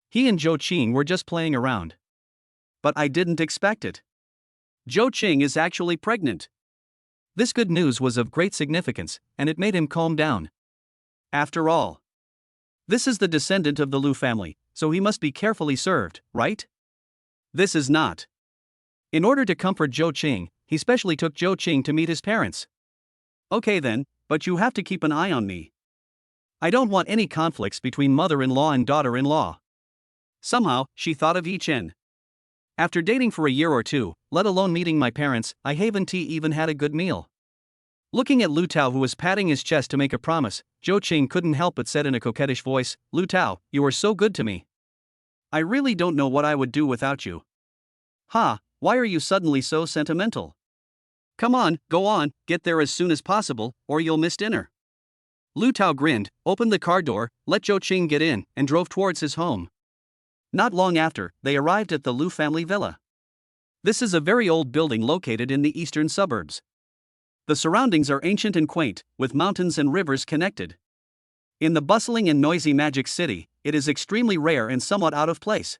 he and Zhou Qing were just playing around. But I didn't expect it. Zhou Qing is actually pregnant. This good news was of great significance, and it made him calm down. After all, this is the descendant of the Lu family, so he must be carefully served, right? This is not. In order to comfort Zhou Qing, he specially took Zhou Qing to meet his parents. Okay then, but you have to keep an eye on me. I don't want any conflicts between mother-in-law and daughter-in-law. Somehow, she thought of Yi Chen. After dating for a year or two, let alone meeting my parents, I haven't even had a good meal. Looking at Lu Tao, who was patting his chest to make a promise, Zhou Qing couldn't help but said in a coquettish voice, Lu Tao, you are so good to me. I really don't know what I would do without you. Ha, why are you suddenly so sentimental? Come on, go on, get there as soon as possible, or you'll miss dinner. Lu Tao grinned, opened the car door, let Zhou Qing get in, and drove towards his home. Not long after, they arrived at the Lu family villa. This is a very old building located in the eastern suburbs. The surroundings are ancient and quaint, with mountains and rivers connected. In the bustling and noisy Magic City, it is extremely rare and somewhat out of place.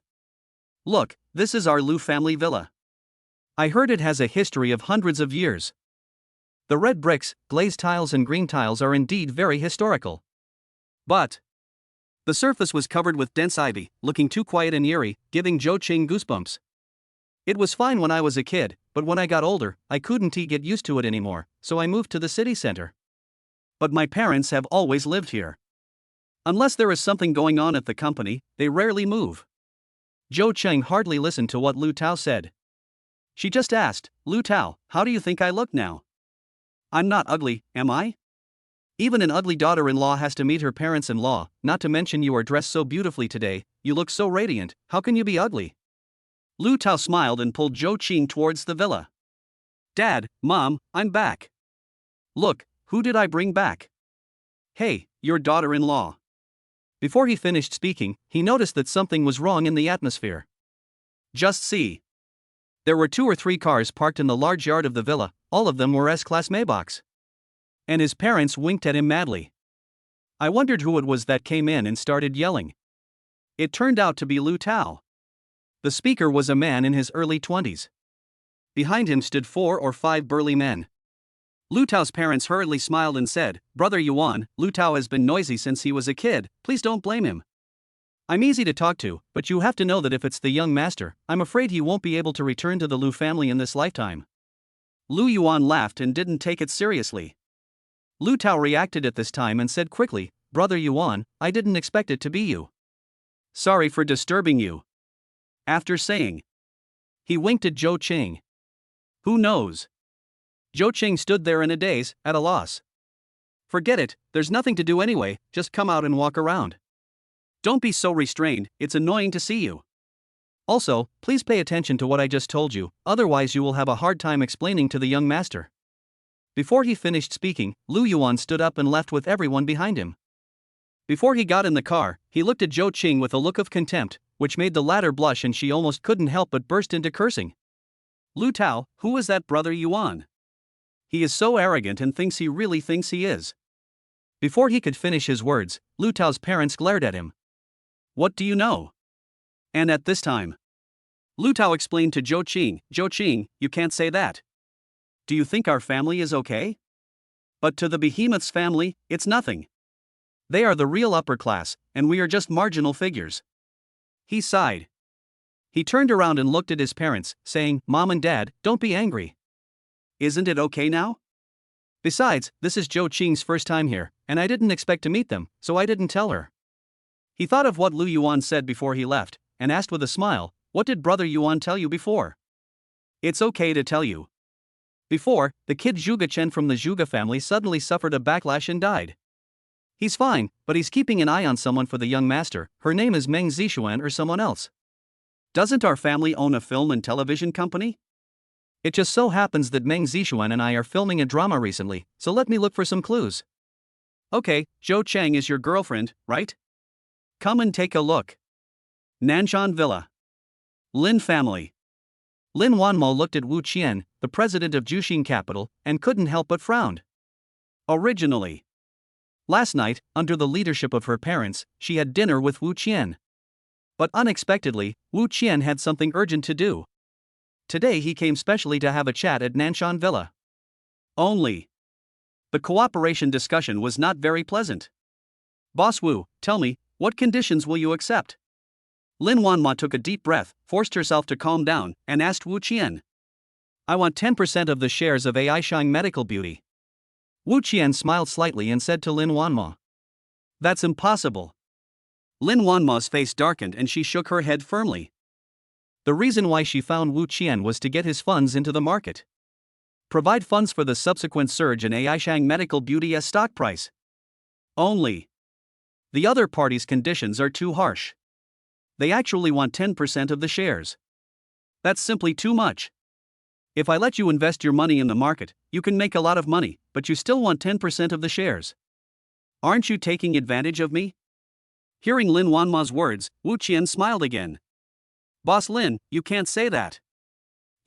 Look, this is our Lu family villa. I heard it has a history of hundreds of years. The red bricks, glazed tiles and green tiles are indeed very historical. But the surface was covered with dense ivy, looking too quiet and eerie, giving Zhou Qing goosebumps. It was fine when I was a kid, but when I got older, I couldn't get used to it anymore, so I moved to the city center. But my parents have always lived here. Unless there is something going on at the company, they rarely move. Zhou Qing hardly listened to what Lu Tao said. She just asked, Lu Tao, how do you think I look now? I'm not ugly, am I? Even an ugly daughter-in-law has to meet her parents-in-law, not to mention you are dressed so beautifully today, you look so radiant, how can you be ugly? Lu Tao smiled and pulled Zhou Qing towards the villa. Dad, Mom, I'm back. Look, who did I bring back? Hey, your daughter-in-law. Before he finished speaking, he noticed that something was wrong in the atmosphere. Just see. There were 2 or 3 cars parked in the large yard of the villa, all of them were S-Class Maybachs. And his parents winked at him madly. I wondered who it was that came in and started yelling. It turned out to be Lu Tao. The speaker was a man in his early 20s. Behind him stood 4 or 5 burly men. Lu Tao's parents hurriedly smiled and said, Brother Yuan, Lu Tao has been noisy since he was a kid, please don't blame him. I'm easy to talk to, but you have to know that if it's the young master, I'm afraid he won't be able to return to the Lu family in this lifetime. Lu Yuan laughed and didn't take it seriously. Lu Tao reacted at this time and said quickly, Brother Yuan, I didn't expect it to be you. Sorry for disturbing you. After saying, he winked at Zhou Qing. Who knows? Zhou Qing stood there in a daze, at a loss. Forget it, there's nothing to do anyway, just come out and walk around. Don't be so restrained, it's annoying to see you. Also, please pay attention to what I just told you, otherwise you will have a hard time explaining to the young master. Before he finished speaking, Lu Yuan stood up and left with everyone behind him. Before he got in the car, he looked at Zhou Qing with a look of contempt, which made the latter blush and she almost couldn't help but burst into cursing. Lu Tao, who is that Brother Yuan? He is so arrogant and thinks he really thinks he is. Before he could finish his words, Lu Tao's parents glared at him. What do you know? And at this time, Lu Tao explained to Zhou Qing, you can't say that. Do you think our family is okay? But to the behemoth's family, it's nothing. They are the real upper class, and we are just marginal figures. He sighed. He turned around and looked at his parents, saying, Mom and Dad, don't be angry. Isn't it okay now? Besides, this is Zhou Qing's first time here, and I didn't expect to meet them, so I didn't tell her. He thought of what Lu Yuan said before he left, and asked with a smile, "What did Brother Yuan tell you before?" "It's okay to tell you. Before, the kid Zhuge Chen from the Zhuge family suddenly suffered a backlash and died. He's fine, but he's keeping an eye on someone for the young master. Her name is Meng Zixuan or someone else." "Doesn't our family own a film and television company?" "It just so happens that Meng Zixuan and I are filming a drama recently, so let me look for some clues." "Okay, Zhou Cheng is your girlfriend, right? Come and take a look. Nanshan Villa. Lin family." Lin Wanmo looked at Wu Qian, the president of Juxing Capital, and couldn't help but frown. Originally, last night, under the leadership of her parents, she had dinner with Wu Qian. But unexpectedly, Wu Qian had something urgent to do. Today he came specially to have a chat at Nanshan Villa. Only. The cooperation discussion was not very pleasant. "Boss Wu, tell me, what conditions will you accept?" Lin Wanma took a deep breath, forced herself to calm down, and asked Wu Qian. "I want 10% of the shares of AI Shang Medical Beauty." Wu Qian smiled slightly and said to Lin Wanma, "That's impossible." Lin Wanma's face darkened and she shook her head firmly. The reason why she found Wu Qian was to get his funds into the market. Provide funds for the subsequent surge in AI Shang Medical Beauty's stock price. Only. The other party's conditions are too harsh. They actually want 10% of the shares. That's simply too much. If I let you invest your money in the market, you can make a lot of money, but you still want 10% of the shares. Aren't you taking advantage of me? Hearing Lin Wanma's words, Wu Qian smiled again. "Boss Lin, you can't say that.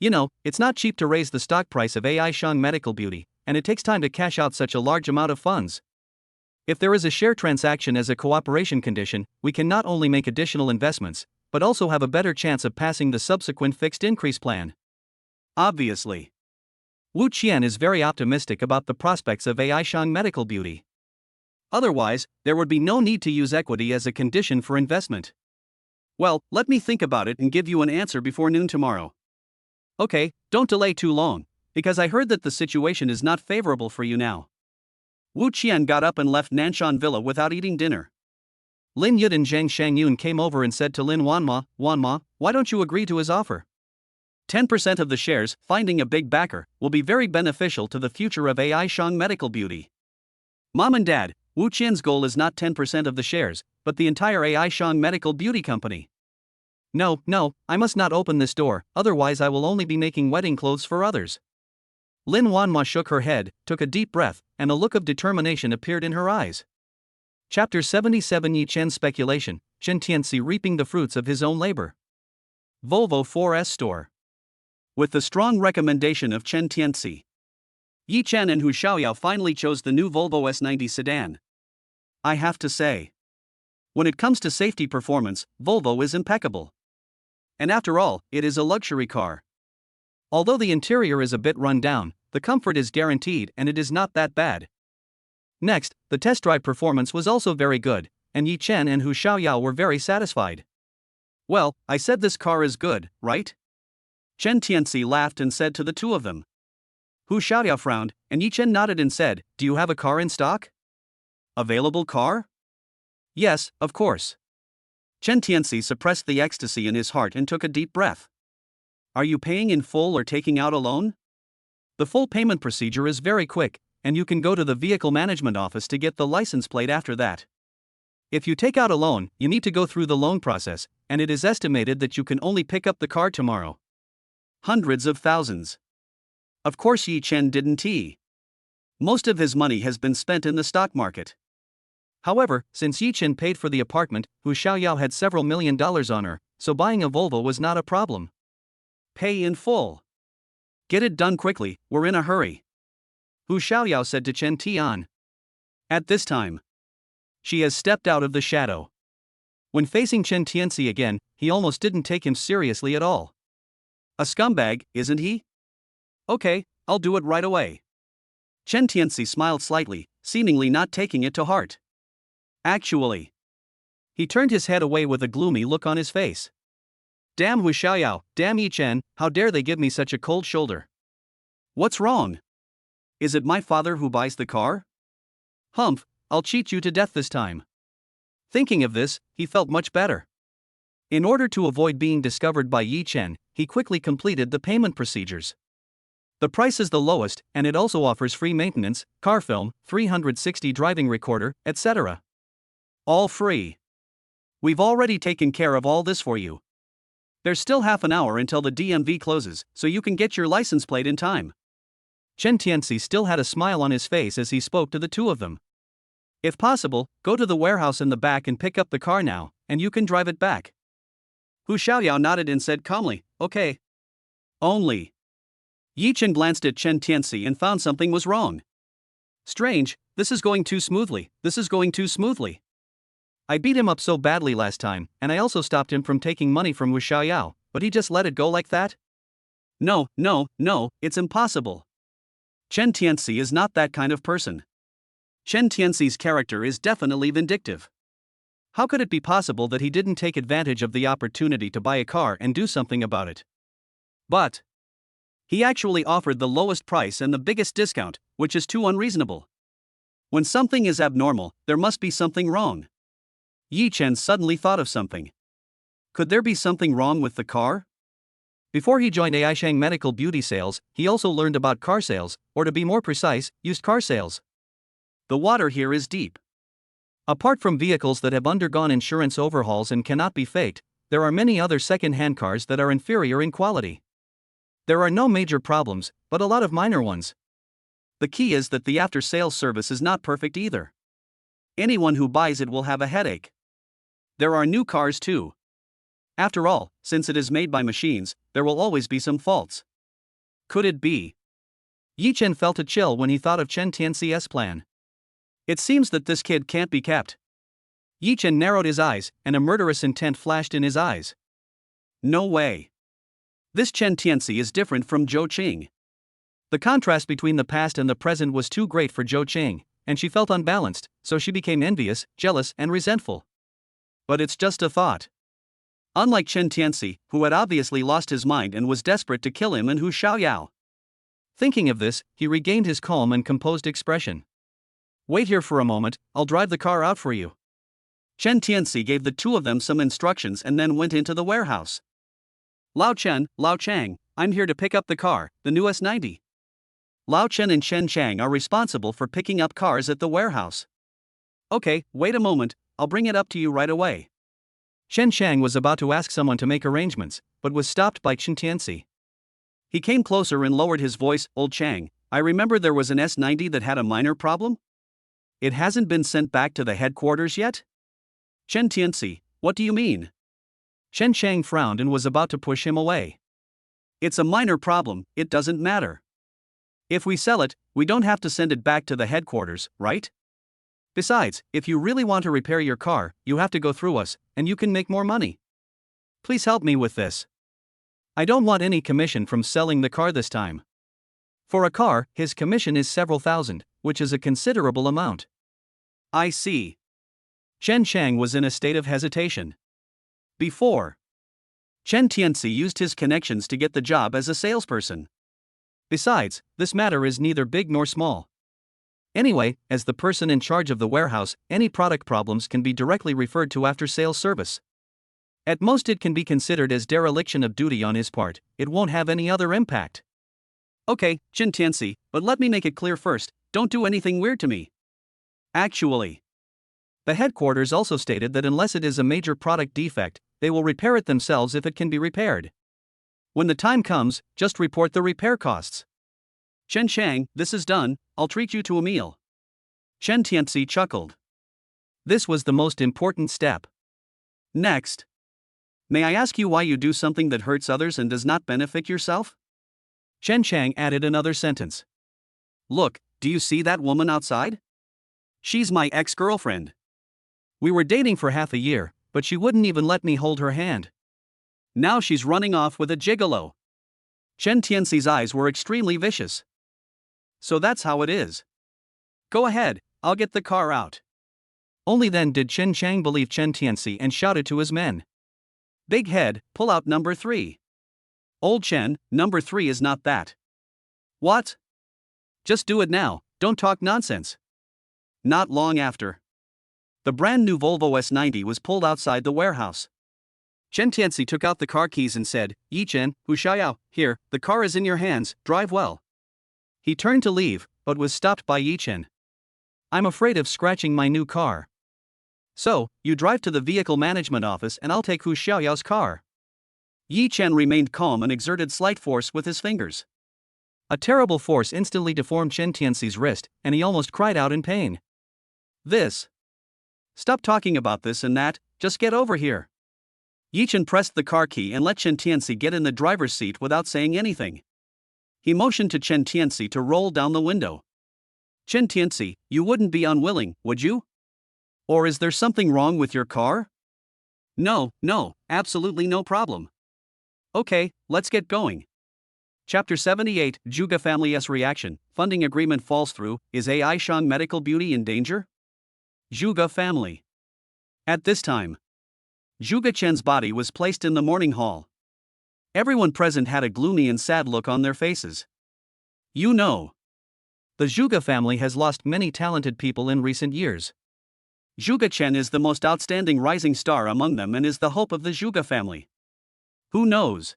You know, it's not cheap to raise the stock price of AI Shang Medical Beauty, and it takes time to cash out such a large amount of funds. If there is a share transaction as a cooperation condition, we can not only make additional investments, but also have a better chance of passing the subsequent fixed increase plan." Obviously. Wu Qian is very optimistic about the prospects of AI Shang Medical Beauty. Otherwise, there would be no need to use equity as a condition for investment. Well, let me think about it and give you an answer before noon tomorrow. Okay, don't delay too long, because I heard that the situation is not favorable for you now. Wu Qian got up and left Nanshan Villa without eating dinner. Lin Yud and Zhang Shangyun came over and said to Lin Wanma, "Wanma, why don't you agree to his offer? 10% of the shares, finding a big backer, will be very beneficial to the future of AI Shang Medical Beauty." "Mom and Dad, Wu Qian's goal is not 10% of the shares, but the entire AI Shang Medical Beauty Company. No, I must not open this door, otherwise I will only be making wedding clothes for others." Lin Wanma shook her head, took a deep breath, and a look of determination appeared in her eyes. Chapter 77 Yi Chen's speculation, Chen Tianxi reaping the fruits of his own labor. Volvo 4S store. With the strong recommendation of Chen Tianxi, Yi Chen and Hu Xiaoyao finally chose the new Volvo S90 sedan. I have to say, when it comes to safety performance, Volvo is impeccable. And after all, it is a luxury car. Although the interior is a bit run down, the comfort is guaranteed and it is not that bad. Next, the test drive performance was also very good, and Yi Chen and Hu Xiaoyao were very satisfied. Well, I said this car is good, right? Chen Tianxi laughed and said to the two of them. Hu Xiaoyao frowned, and Yi Chen nodded and said, "Do you have a car in stock?" "Available car?" "Yes, of course." Chen Tianxi suppressed the ecstasy in his heart and took a deep breath. "Are you paying in full or taking out a loan?" "The full payment procedure is very quick, and you can go to the vehicle management office to get the license plate after that. If you take out a loan, you need to go through the loan process, and it is estimated that you can only pick up the car tomorrow." Hundreds of thousands. Of course Yi Chen didn't. Most of his money has been spent in the stock market. However, since Yi Chen paid for the apartment, Hu Xiaoyao had several $1 million on her, so buying a Volvo was not a problem. Pay in full. Get it done quickly, we're in a hurry, Hu Xiaoyao said to Chen Tian. At this time, she has stepped out of the shadow. When facing Chen Tianxi again, he almost didn't take him seriously at all. A scumbag, isn't he? Okay, I'll do it right away. Chen Tianxi smiled slightly, seemingly not taking it to heart. Actually, he turned his head away with a gloomy look on his face. Damn Hu Xiaoyao, damn Yi Chen, how dare they give me such a cold shoulder? What's wrong? Is it my father who buys the car? Humph, I'll cheat you to death this time. Thinking of this, he felt much better. In order to avoid being discovered by Yi Chen, he quickly completed the payment procedures. The price is the lowest, and it also offers free maintenance, car film, 360 driving recorder, etc. All free. We've already taken care of all this for you. There's still half an hour until the DMV closes, so you can get your license plate in time. Chen Tianxi still had a smile on his face as he spoke to the two of them. If possible, go to the warehouse in the back and pick up the car now, and you can drive it back. Hu Xiaoyao nodded and said calmly, okay. Only. Yi Chen glanced at Chen Tianxi and found something was wrong. Strange, this is going too smoothly. I beat him up so badly last time, and I also stopped him from taking money from Wu Xiaoyao, but he just let it go like that? No, it's impossible. Chen Tianxi is not that kind of person. Chen Tianxi's character is definitely vindictive. How could it be possible that he didn't take advantage of the opportunity to buy a car and do something about it? But he actually offered the lowest price and the biggest discount, which is too unreasonable. When something is abnormal, there must be something wrong. Yi Chen suddenly thought of something. Could there be something wrong with the car? Before he joined Aishang Medical Beauty Sales, he also learned about car sales, or to be more precise, used car sales. The water here is deep. Apart from vehicles that have undergone insurance overhauls and cannot be faked, there are many other second-hand cars that are inferior in quality. There are no major problems, but a lot of minor ones. The key is that the after-sales service is not perfect either. Anyone who buys it will have a headache. There are new cars too. After all, since it is made by machines, there will always be some faults. Could it be? Yi Chen felt a chill when he thought of Chen Tianxi's plan. It seems that this kid can't be kept. Yi Chen narrowed his eyes, and a murderous intent flashed in his eyes. No way. This Chen Tianxi is different from Zhou Qing. The contrast between the past and the present was too great for Zhou Qing, and she felt unbalanced, so she became envious, jealous, and resentful. But it's just a thought. Unlike Chen Tianxi, who had obviously lost his mind and was desperate to kill him and Hu Xiaoyao. Thinking of this, he regained his calm and composed expression. Wait here for a moment, I'll drive the car out for you. Chen Tianxi gave the two of them some instructions and then went into the warehouse. Lao Chen, Lao Chang, I'm here to pick up the car, the new S90. Lao Chen and Chen Chang are responsible for picking up cars at the warehouse. Okay, wait a moment, I'll bring it up to you right away. Chen Chang was about to ask someone to make arrangements, but was stopped by Chen Tianxi. He came closer and lowered his voice, Old Chang, I remember there was an S90 that had a minor problem? It hasn't been sent back to the headquarters yet? Chen Tianxi, what do you mean? Chen Chang frowned and was about to push him away. It's a minor problem, it doesn't matter. If we sell it, we don't have to send it back to the headquarters, right? Besides, if you really want to repair your car, you have to go through us, and you can make more money. Please help me with this. I don't want any commission from selling the car this time. For a car, his commission is several thousand, which is a considerable amount. I see. Chen Chang was in a state of hesitation. Before, Chen Tianxi used his connections to get the job as a salesperson. Besides, this matter is neither big nor small. Anyway, as the person in charge of the warehouse, any product problems can be directly referred to after sales service. At most it can be considered as dereliction of duty on his part, it won't have any other impact. Okay, Chen Tianxi, but let me make it clear first, don't do anything weird to me. Actually, the headquarters also stated that unless it is a major product defect, they will repair it themselves if it can be repaired. When the time comes, just report the repair costs. Chen Chang, this is done, I'll treat you to a meal. Chen Tianxi chuckled. This was the most important step. Next. May I ask you why you do something that hurts others and does not benefit yourself? Chen Chang added another sentence. Look, do you see that woman outside? She's my ex-girlfriend. We were dating for half a year, but she wouldn't even let me hold her hand. Now she's running off with a gigolo. Chen Tianxi's eyes were extremely vicious. So that's how it is. Go ahead, I'll get the car out. Only then did Chen Chang believe Chen Tianxi and shouted to his men. Big head, pull out number 3. Old Chen, number 3 is not that. What? Just do it now, don't talk nonsense. Not long after, the brand new Volvo S90 was pulled outside the warehouse. Chen Tianxi took out the car keys and said, Yi Chen, Hu Xiaoyao, here, the car is in your hands, drive well. He turned to leave, but was stopped by Yi Chen. I'm afraid of scratching my new car. So, you drive to the vehicle management office and I'll take Hu Xiaoyao's car. Yi Chen remained calm and exerted slight force with his fingers. A terrible force instantly deformed Chen Tianxi's wrist, and he almost cried out in pain. This. Stop talking about this and that, just get over here. Yi Chen pressed the car key and let Chen Tianxi get in the driver's seat without saying anything. He motioned to Chen Tianxi to roll down the window. Chen Tianxi, you wouldn't be unwilling, would you? Or is there something wrong with your car? No, absolutely no problem. Okay, let's get going. Chapter 78, Zhuge Family's Reaction, Funding Agreement Falls Through, Is AI Shang Medical Beauty in Danger? Zhuge Family. At this time, Zhuge Chen's body was placed in the morning hall. Everyone present had a gloomy and sad look on their faces. You know, the Zhuge family has lost many talented people in recent years. Zhuge Chen is the most outstanding rising star among them and is the hope of the Zhuge family. Who knows?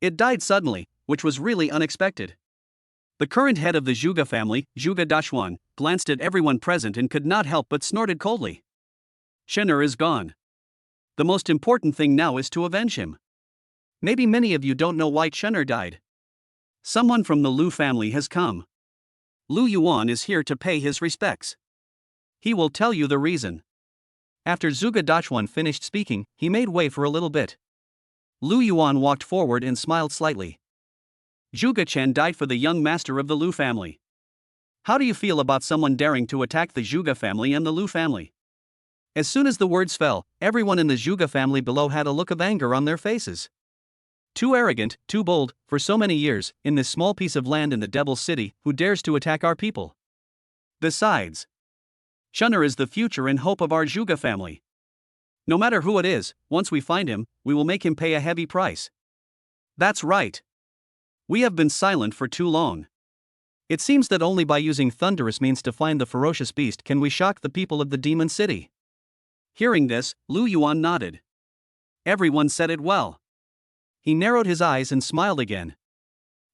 It died suddenly, which was really unexpected. The current head of the Zhuge family, Zhuge Dashuan, glanced at everyone present and could not help but snorted coldly. Chener is gone. The most important thing now is to avenge him. Maybe many of you don't know why Chener died. Someone from the Lu family has come. Lu Yuan is here to pay his respects. He will tell you the reason. After Zhuge Dashuan finished speaking, he made way for a little bit. Lu Yuan walked forward and smiled slightly. Zhuge Chen died for the young master of the Lu family. How do you feel about someone daring to attack the Zhuge family and the Lu family? As soon as the words fell, everyone in the Zhuge family below had a look of anger on their faces. Too arrogant, too bold, for so many years, in this small piece of land in the Devil's City, who dares to attack our people? Besides, Chener is the future and hope of our Zhuge family. No matter who it is, once we find him, we will make him pay a heavy price. That's right. We have been silent for too long. It seems that only by using thunderous means to find the ferocious beast can we shock the people of the Demon City. Hearing this, Lu Yuan nodded. Everyone said it well. He narrowed his eyes and smiled again.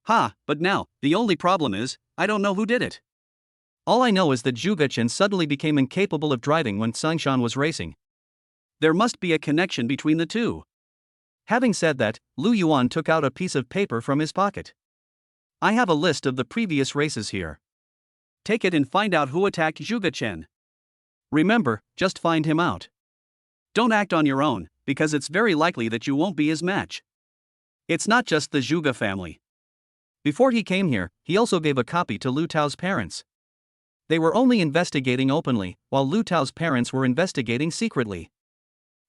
But now, the only problem is, I don't know who did it. All I know is that Zhuge Chen suddenly became incapable of driving when Sangshan was racing. There must be a connection between the two. Having said that, Lu Yuan took out a piece of paper from his pocket. I have a list of the previous races here. Take it and find out who attacked Zhuge Chen. Remember, just find him out. Don't act on your own, because it's very likely that you won't be his match. It's not just the Zhuge family. Before he came here, he also gave a copy to Lu Tao's parents. They were only investigating openly, while Lu Tao's parents were investigating secretly.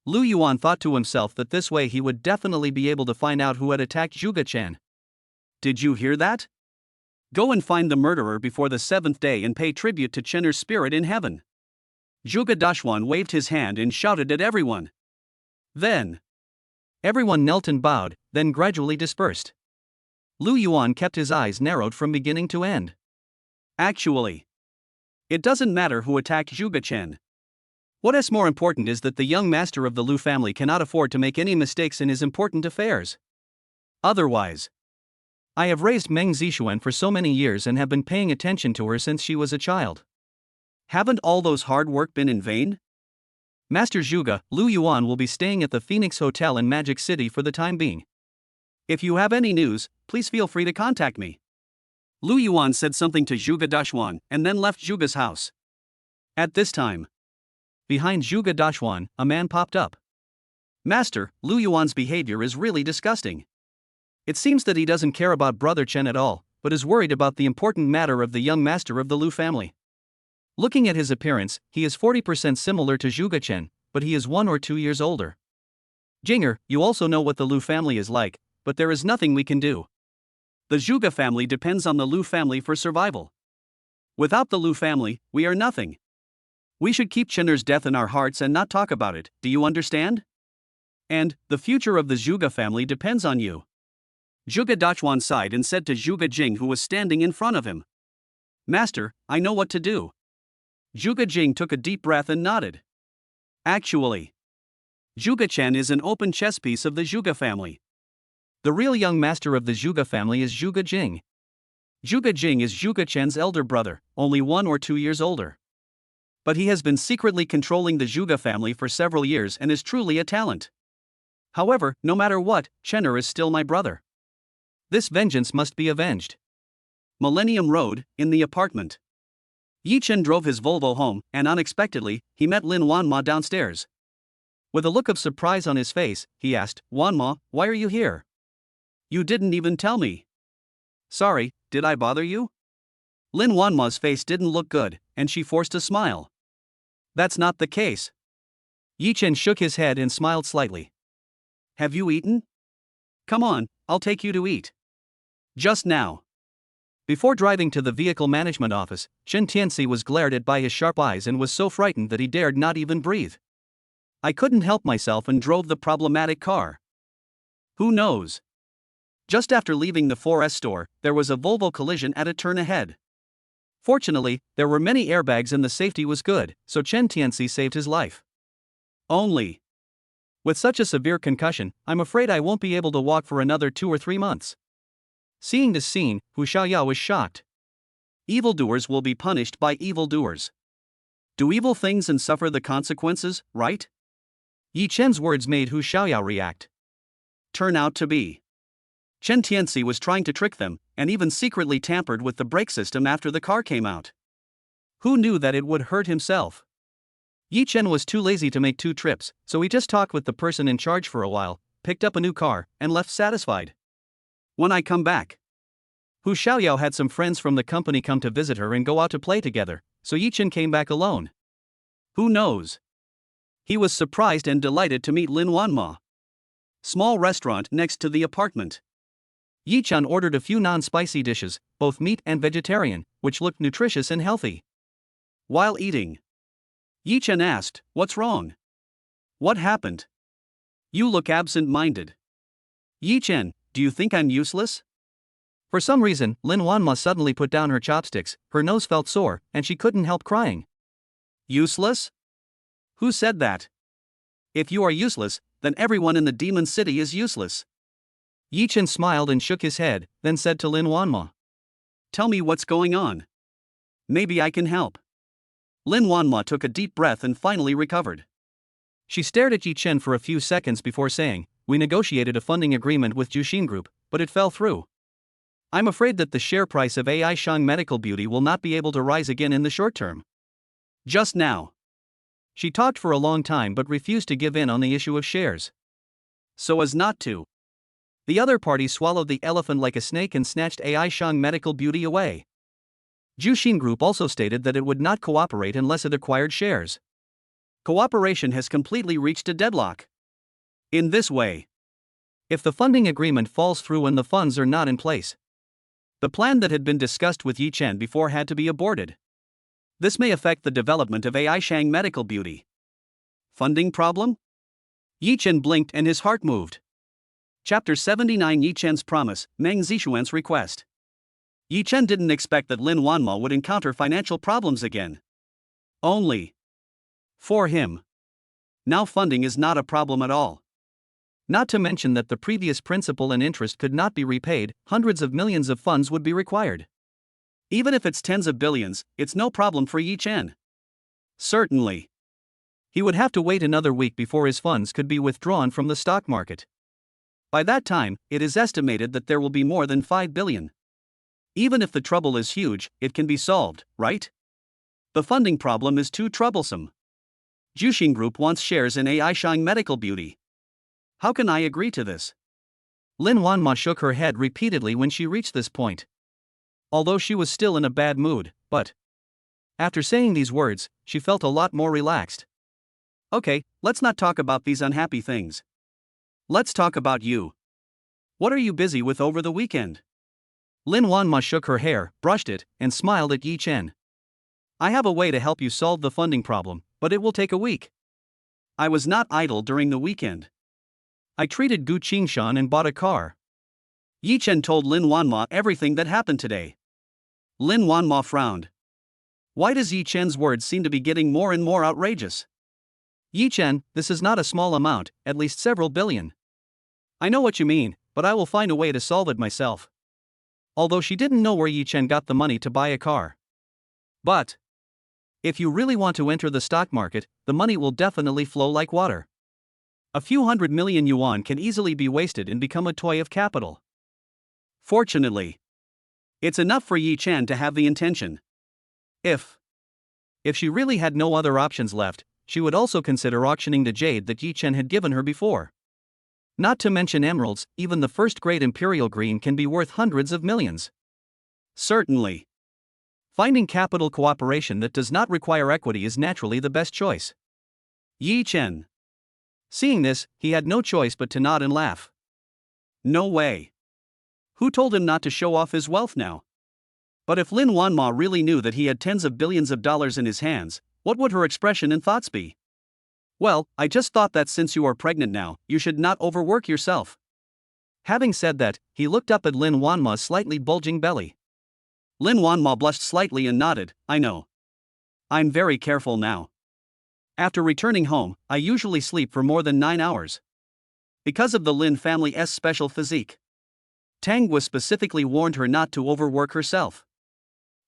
Lu Yuan thought to himself that this way he would definitely be able to find out who had attacked Zhuge Chen. Did you hear that? Go and find the murderer before the 7th day and pay tribute to Chener's spirit in heaven. Zhuge Dashuan waved his hand and shouted at everyone. Then, everyone knelt and bowed, then gradually dispersed. Lu Yuan kept his eyes narrowed from beginning to end. Actually, it doesn't matter who attacked Zhuge Chen. What is more important is that the young master of the Lu family cannot afford to make any mistakes in his important affairs. Otherwise, I have raised Meng Zixuan for so many years and have been paying attention to her since she was a child. Haven't all those hard work been in vain? Master Zhuge, Lu Yuan will be staying at the Phoenix Hotel in Magic City for the time being. If you have any news, please feel free to contact me. Lu Yuan said something to Zhuge Dashuan and then left Zhuge's house. At this time, behind Zhuge Dashuan, a man popped up. Master, Lu Yuan's behavior is really disgusting. It seems that he doesn't care about Brother Chen at all, but is worried about the important matter of the young master of the Lu family. Looking at his appearance, he is 40% similar to Zhuge Chen, but he is 1 or 2 years older. Jinger, you also know what the Lu family is like, but there is nothing we can do. The Zhuge family depends on the Lu family for survival. Without the Lu family, we are nothing. We should keep Chener's death in our hearts and not talk about it, do you understand? And, the future of the Zhuge family depends on you. Zhuge Dashuan sighed and said to Zhuge Jing, who was standing in front of him. Master, I know what to do. Zhuge Jing took a deep breath and nodded. Actually, Zhuge Chen is an open chess piece of the Zhuge family. The real young master of the Zhuge family is Zhuge Jing. Zhuge Jing is Zhuge Chen's elder brother, only 1 or 2 years older. But he has been secretly controlling the Zhuge family for several years and is truly a talent. However, no matter what, Chener is still my brother. This vengeance must be avenged. Millennium Road, in the apartment. Yi Chen drove his Volvo home, and unexpectedly, he met Lin Wanma downstairs. With a look of surprise on his face, he asked, "Wanma, why are you here?" You didn't even tell me. Sorry, did I bother you? Lin Wanma's face didn't look good, and she forced a smile. That's not the case. Yi Chen shook his head and smiled slightly. Have you eaten? Come on, I'll take you to eat. Just now. Before driving to the vehicle management office, Chen Tianxi was glared at by his sharp eyes and was so frightened that he dared not even breathe. I couldn't help myself and drove the problematic car. Who knows? Just after leaving the 4S store, there was a Volvo collision at a turn ahead. Fortunately, there were many airbags and the safety was good, so Chen Tianxi saved his life. Only. With such a severe concussion, I'm afraid I won't be able to walk for another 2 or 3 months. Seeing this scene, Hu Xiaoyao was shocked. Evildoers will be punished by evildoers. Do evil things and suffer the consequences, right? Yi Chen's words made Hu Xiaoyao react. Turn out to be. Chen Tianxi was trying to trick them, and even secretly tampered with the brake system after the car came out. Who knew that it would hurt himself? Yi Chen was too lazy to make 2 trips, so he just talked with the person in charge for a while, picked up a new car, and left satisfied. When I come back. Hu Xiaoyao had some friends from the company come to visit her and go out to play together, so Yi Chen came back alone. Who knows? He was surprised and delighted to meet Lin Wanma. Small restaurant next to the apartment. Yi Chen ordered a few non-spicy dishes, both meat and vegetarian, which looked nutritious and healthy. While eating, Yi Chen asked, "What's wrong? What happened? You look absent-minded." Yi Chen, do you think I'm useless? For some reason, Lin Wanma suddenly put down her chopsticks, her nose felt sore, and she couldn't help crying. Useless? Who said that? If you are useless, then everyone in the Demon City is useless. Yi Chen smiled and shook his head, then said to Lin Wanma, "Tell me what's going on. Maybe I can help." Lin Wanma took a deep breath and finally recovered. She stared at Yi Chen for a few seconds before saying, "We negotiated a funding agreement with Jushin Group, but it fell through. I'm afraid that the share price of AI Shang Medical Beauty will not be able to rise again in the short term." Just now. She talked for a long time but refused to give in on the issue of shares. So as not to. The other party swallowed the elephant like a snake and snatched AI Shang Medical Beauty away. Jushin Group also stated that it would not cooperate unless it acquired shares. Cooperation has completely reached a deadlock. In this way, if the funding agreement falls through and the funds are not in place, the plan that had been discussed with Yi Chen before had to be aborted. This may affect the development of AI Shang Medical Beauty. Funding problem? Yi Chen blinked and his heart moved. Chapter 79 Yi Chen's Promise, Meng Zixuan's Request. Yi Chen didn't expect that Lin Wanma would encounter financial problems again. Only. For him. Now funding is not a problem at all. Not to mention that the previous principal and interest could not be repaid, hundreds of millions of funds would be required. Even if it's tens of billions, it's no problem for Yi Chen. Certainly. He would have to wait another week before his funds could be withdrawn from the stock market. By that time, it is estimated that there will be more than 5 billion. Even if the trouble is huge, it can be solved, right? The funding problem is too troublesome. Jushin Group wants shares in AI Shang Medical Beauty. How can I agree to this? Lin Wanma shook her head repeatedly when she reached this point. Although she was still in a bad mood, but after saying these words, she felt a lot more relaxed. Okay, let's not talk about these unhappy things. Let's talk about you. What are you busy with over the weekend? Lin Wanma shook her hair, brushed it, and smiled at Yi Chen. I have a way to help you solve the funding problem, but it will take a week. I was not idle during the weekend. I treated Gu Qingshan and bought a car. Yi Chen told Lin Wanma everything that happened today. Lin Wanma frowned. Why does Yi Chen's words seem to be getting more and more outrageous? Yi Chen, this is not a small amount, at least several billion. I know what you mean, but I will find a way to solve it myself. Although she didn't know where Yi Chen got the money to buy a car. But if you really want to enter the stock market, the money will definitely flow like water. A few 100 million yuan can easily be wasted and become a toy of capital. Fortunately, it's enough for Yi Chen to have the intention. If she really had no other options left, she would also consider auctioning the jade that Yi Chen had given her before. Not to mention emeralds, even the first-grade imperial green can be worth hundreds of millions. Certainly. Finding capital cooperation that does not require equity is naturally the best choice. Yi Chen. Seeing this, he had no choice but to nod and laugh. No way. Who told him not to show off his wealth now? But if Lin Wanma really knew that he had tens of billions of dollars in his hands, what would her expression and thoughts be? Well, I just thought that since you are pregnant now, you should not overwork yourself. Having said that, he looked up at Lin Wanma's slightly bulging belly. Lin Wanma blushed slightly and nodded. I know. I'm very careful now. After returning home, I usually sleep for more than 9 hours. Because of the Lin family's special physique. Tang was specifically warned her not to overwork herself.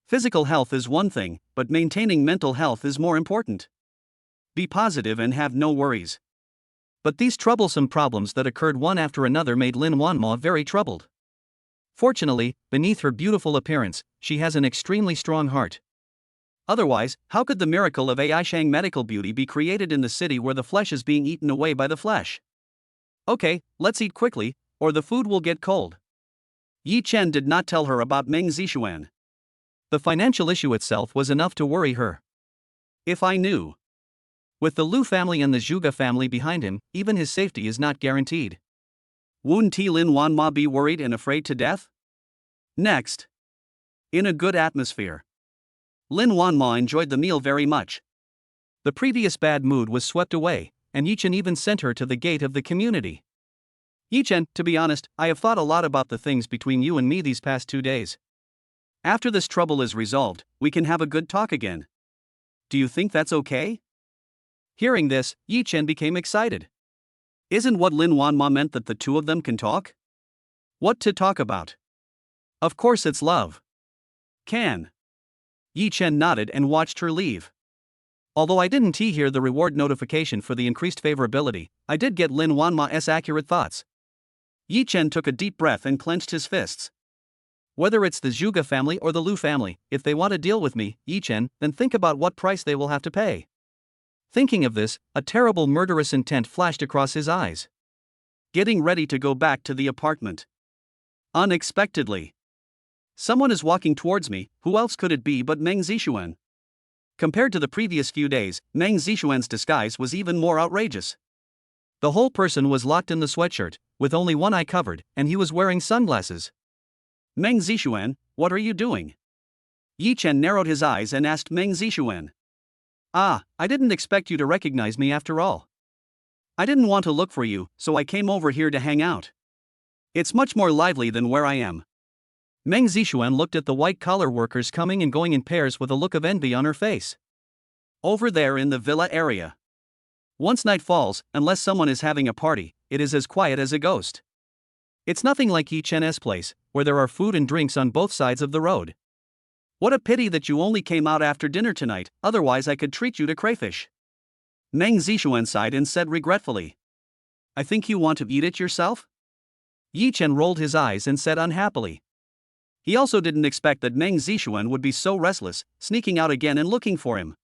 Physical health is one thing, but maintaining mental health is more important. Be positive and have no worries. But these troublesome problems that occurred one after another made Lin Wanma very troubled. Fortunately, beneath her beautiful appearance, she has an extremely strong heart. Otherwise, how could the miracle of Aishang medical beauty be created in the city where the flesh is being eaten away by the flesh? Okay, let's eat quickly, or the food will get cold. Yi Chen did not tell her about Meng Zixuan. The financial issue itself was enough to worry her. If I knew. With the Lu family and the Zhuge family behind him, even his safety is not guaranteed. Wouldn't Lin Wanma be worried and afraid to death? Next. In a good atmosphere. Lin Wanma enjoyed the meal very much. The previous bad mood was swept away, and Yi Chen even sent her to the gate of the community. Yi Chen, to be honest, I have thought a lot about the things between you and me these past 2 days. After this trouble is resolved, we can have a good talk again. Do you think that's okay? Hearing this, Yi Chen became excited. Isn't what Lin Wanma meant that the two of them can talk? What to talk about? Of course it's love. Can. Yi Chen nodded and watched her leave. Although I didn't hear the reward notification for the increased favorability, I did get Lin Wanma's accurate thoughts. Yi Chen took a deep breath and clenched his fists. Whether it's the Zhuge family or the Lu family, if they want to deal with me, Yi Chen, then think about what price they will have to pay. Thinking of this, a terrible murderous intent flashed across his eyes. Getting ready to go back to the apartment. Unexpectedly. Someone is walking towards me. Who else could it be but Meng Zixuan? Compared to the previous few days, Meng Zixuan's disguise was even more outrageous. The whole person was locked in the sweatshirt, with only one eye covered, and he was wearing sunglasses. Meng Zixuan, what are you doing? Yi Chen narrowed his eyes and asked Meng Zixuan. Ah, I didn't expect you to recognize me after all. I didn't want to look for you, so I came over here to hang out. It's much more lively than where I am. Meng Zixuan looked at the white-collar workers coming and going in pairs with a look of envy on her face. Over there in the villa area. Once night falls, unless someone is having a party, it is as quiet as a ghost. It's nothing like Yi Chen's place, where there are food and drinks on both sides of the road. What a pity that you only came out after dinner tonight, otherwise I could treat you to crayfish. Meng Zixuan sighed and said regretfully. I think you want to eat it yourself? Yi Chen rolled his eyes and said unhappily. He also didn't expect that Meng Zixuan would be so restless, sneaking out again and looking for him.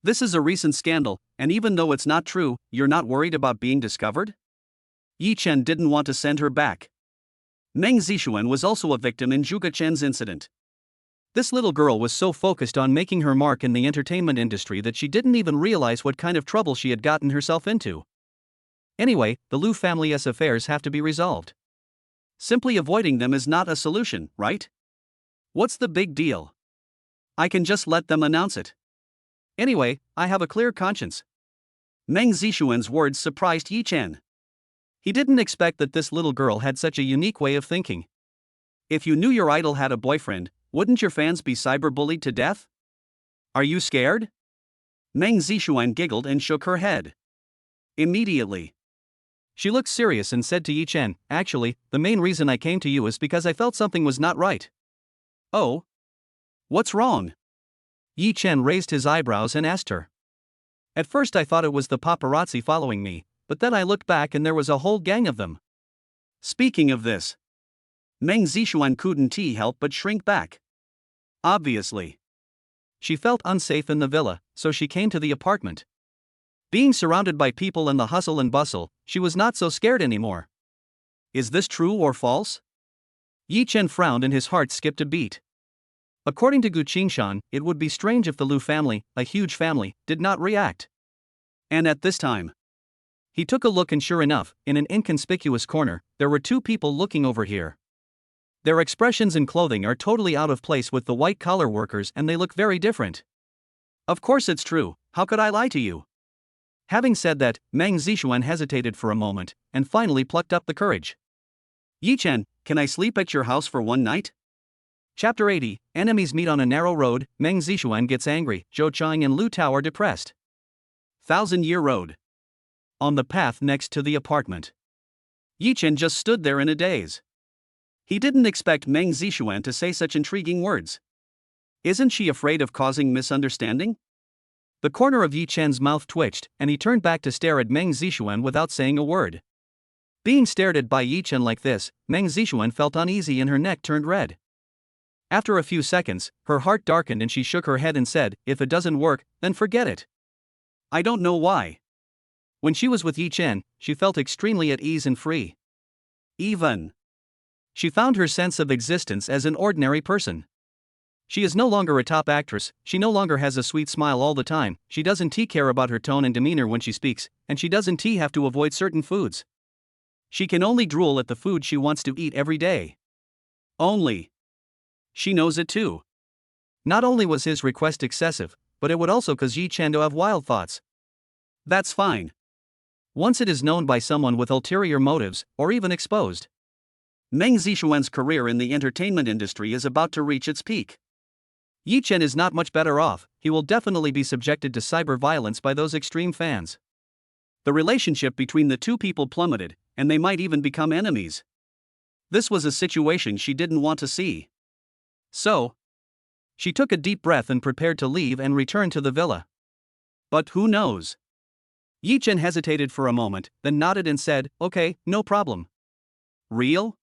This is a recent scandal, and even though it's not true, you're not worried about being discovered? Yi Chen didn't want to send her back. Meng Zixuan was also a victim in Zhuge Chen's incident. This little girl was so focused on making her mark in the entertainment industry that she didn't even realize what kind of trouble she had gotten herself into. Anyway, the Lu family's affairs have to be resolved. Simply avoiding them is not a solution, right? What's the big deal? I can just let them announce it. Anyway, I have a clear conscience. Meng Zixuan's words surprised Yi Chen. He didn't expect that this little girl had such a unique way of thinking. If you knew your idol had a boyfriend, Wouldn't your fans be cyberbullied to death? Are you scared? Meng Zishuan giggled and shook her head. Immediately, She looked serious and said to Yi Chen, "Actually, the main reason I came to you is because I felt something was not right." "Oh? What's wrong?" Yi Chen raised his eyebrows and asked her. "At first I thought it was the paparazzi following me, but then I looked back and there was a whole gang of them." Speaking of this, Meng Zishuan couldn't help but shrink back. Obviously, She felt unsafe in the villa, so she came to the apartment. Being surrounded by people and the hustle and bustle, she was not so scared anymore. is this true or false? Yi Chen frowned and his heart skipped a beat. According to Gu Qingshan, it would be strange if the Lu family, a huge family, did not react. And at this time, He took a look and sure enough, in an inconspicuous corner, there were two people looking over here. Their expressions and clothing are totally out of place with the white-collar workers and they look very different. of course it's true, how could I lie to you? Having said that, Meng Zishuan hesitated for a moment, and finally plucked up the courage. Yi Chen, can I sleep at your house for one night? Chapter 80, Enemies meet on a narrow road, Meng Zishuan gets angry, Zhou Chang and Lu Tao are depressed. 1,000-year road. On the path next to the apartment, Yi Chen just stood there in a daze. He didn't expect Meng Zishuan to say such intriguing words. Isn't she afraid of causing misunderstanding? the corner of Yi Chen's mouth twitched, and he turned back to stare at Meng Zishuan without saying a word. Being stared at by Yi Chen like this, Meng Zishuan felt uneasy and her neck turned red. After a few seconds, her heart darkened and she shook her head and said, "If it doesn't work, then forget it." I don't know why. When she was with Yi Chen, she felt extremely at ease and free. Even. She found her sense of existence as an ordinary person. She is no longer a top actress, she no longer has a sweet smile all the time, she doesn't care about her tone and demeanor when she speaks, and she doesn't have to avoid certain foods. She can only drool at the food she wants to eat every day. Only. She knows it too. Not only was his request excessive, but it would also cause Yi Chen to have wild thoughts. That's fine. Once it is known by someone with ulterior motives, or even exposed. Meng Zishuan's career in the entertainment industry is about to reach its peak. Yi Chen is not much better off, he will definitely be subjected to cyber violence by those extreme fans. The relationship between the two people plummeted, and they might even become enemies. This was a situation she didn't want to see. So, she took a deep breath and prepared to leave and return to the villa. But who knows? Yi Chen hesitated for a moment, then nodded and said, "Okay, no problem." Real?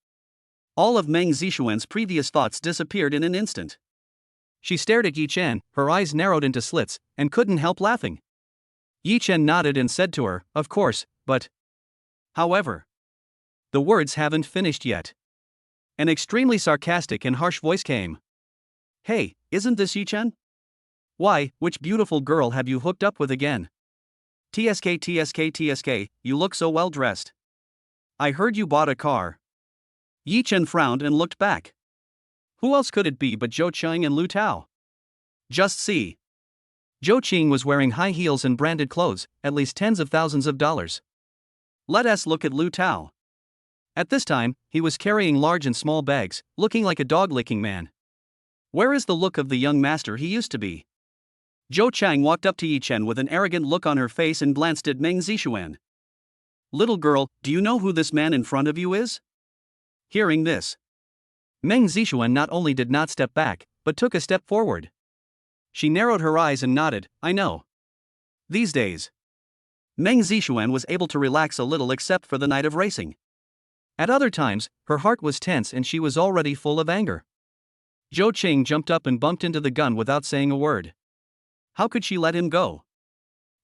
All of Meng Zishuan's previous thoughts disappeared in an instant. She stared at Yi Chen, her eyes narrowed into slits, and couldn't help laughing. Yi Chen nodded and said to her, "Of course, but..." However, the words haven't finished yet. An extremely sarcastic and harsh voice came. "Hey, isn't this Yi Chen? Why, which beautiful girl have you hooked up with again? TSK, you look so well dressed. I heard you bought a car." Yi Chen frowned and looked back. Who else could it be but Zhou Chang and Lu Tao? Just see. Zhou Qing was wearing high heels and branded clothes, at least tens of thousands of dollars. Let us look at Lu Tao. At this time, he was carrying large and small bags, looking like a dog-licking man. Where is the look of the young master he used to be? Zhou Chang walked up to Yi Chen with an arrogant look on her face and glanced at Meng Zishuan. "Little girl, do you know who this man in front of you is?" Hearing this, Meng Zishuan not only did not step back, but took a step forward. She narrowed her eyes and nodded, "I know." These days, Meng Zishuan was able to relax a little except for the night of racing. At other times, her heart was tense and she was already full of anger. Zhou Qing jumped up and bumped into the gun without saying a word. How could she let him go?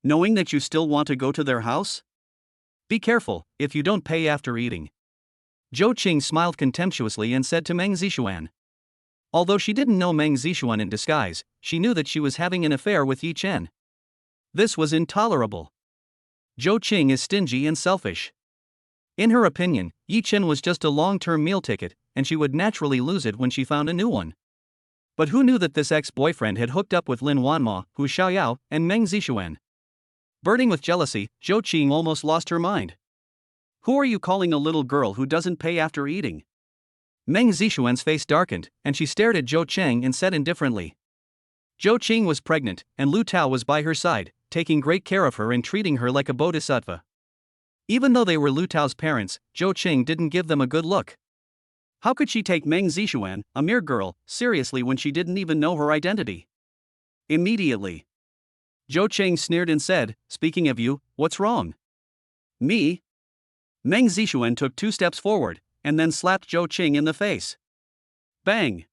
Knowing that you still want to go to their house? Be careful, if you don't pay after eating. Zhou Qing smiled contemptuously and said to Meng Zishuan. Although she didn't know Meng Zishuan in disguise, she knew that she was having an affair with Yi Chen. This was intolerable. Zhou Qing is stingy and selfish. In her opinion, Yi Chen was just a long-term meal ticket, and she would naturally lose it when she found a new one. But who knew that this ex-boyfriend had hooked up with Lin Wanma, Hu Xiaoyao, and Meng Zishuan? Burning with jealousy, Zhou Qing almost lost her mind. Who are you calling a little girl who doesn't pay after eating? Meng Zixuan's face darkened, and she stared at Zhou Cheng and said indifferently. Zhou Qing was pregnant, and Lu Tao was by her side, taking great care of her and treating her like a bodhisattva. Even though they were Lu Tao's parents, Zhou Qing didn't give them a good look. How could she take Meng Zixuan, a mere girl, seriously when she didn't even know her identity? Immediately, Zhou Qing sneered and said, "Speaking of you, what's wrong?" "Me?" Meng Zixuan took 2 steps forward, and then slapped Zhou Qing in the face. Bang!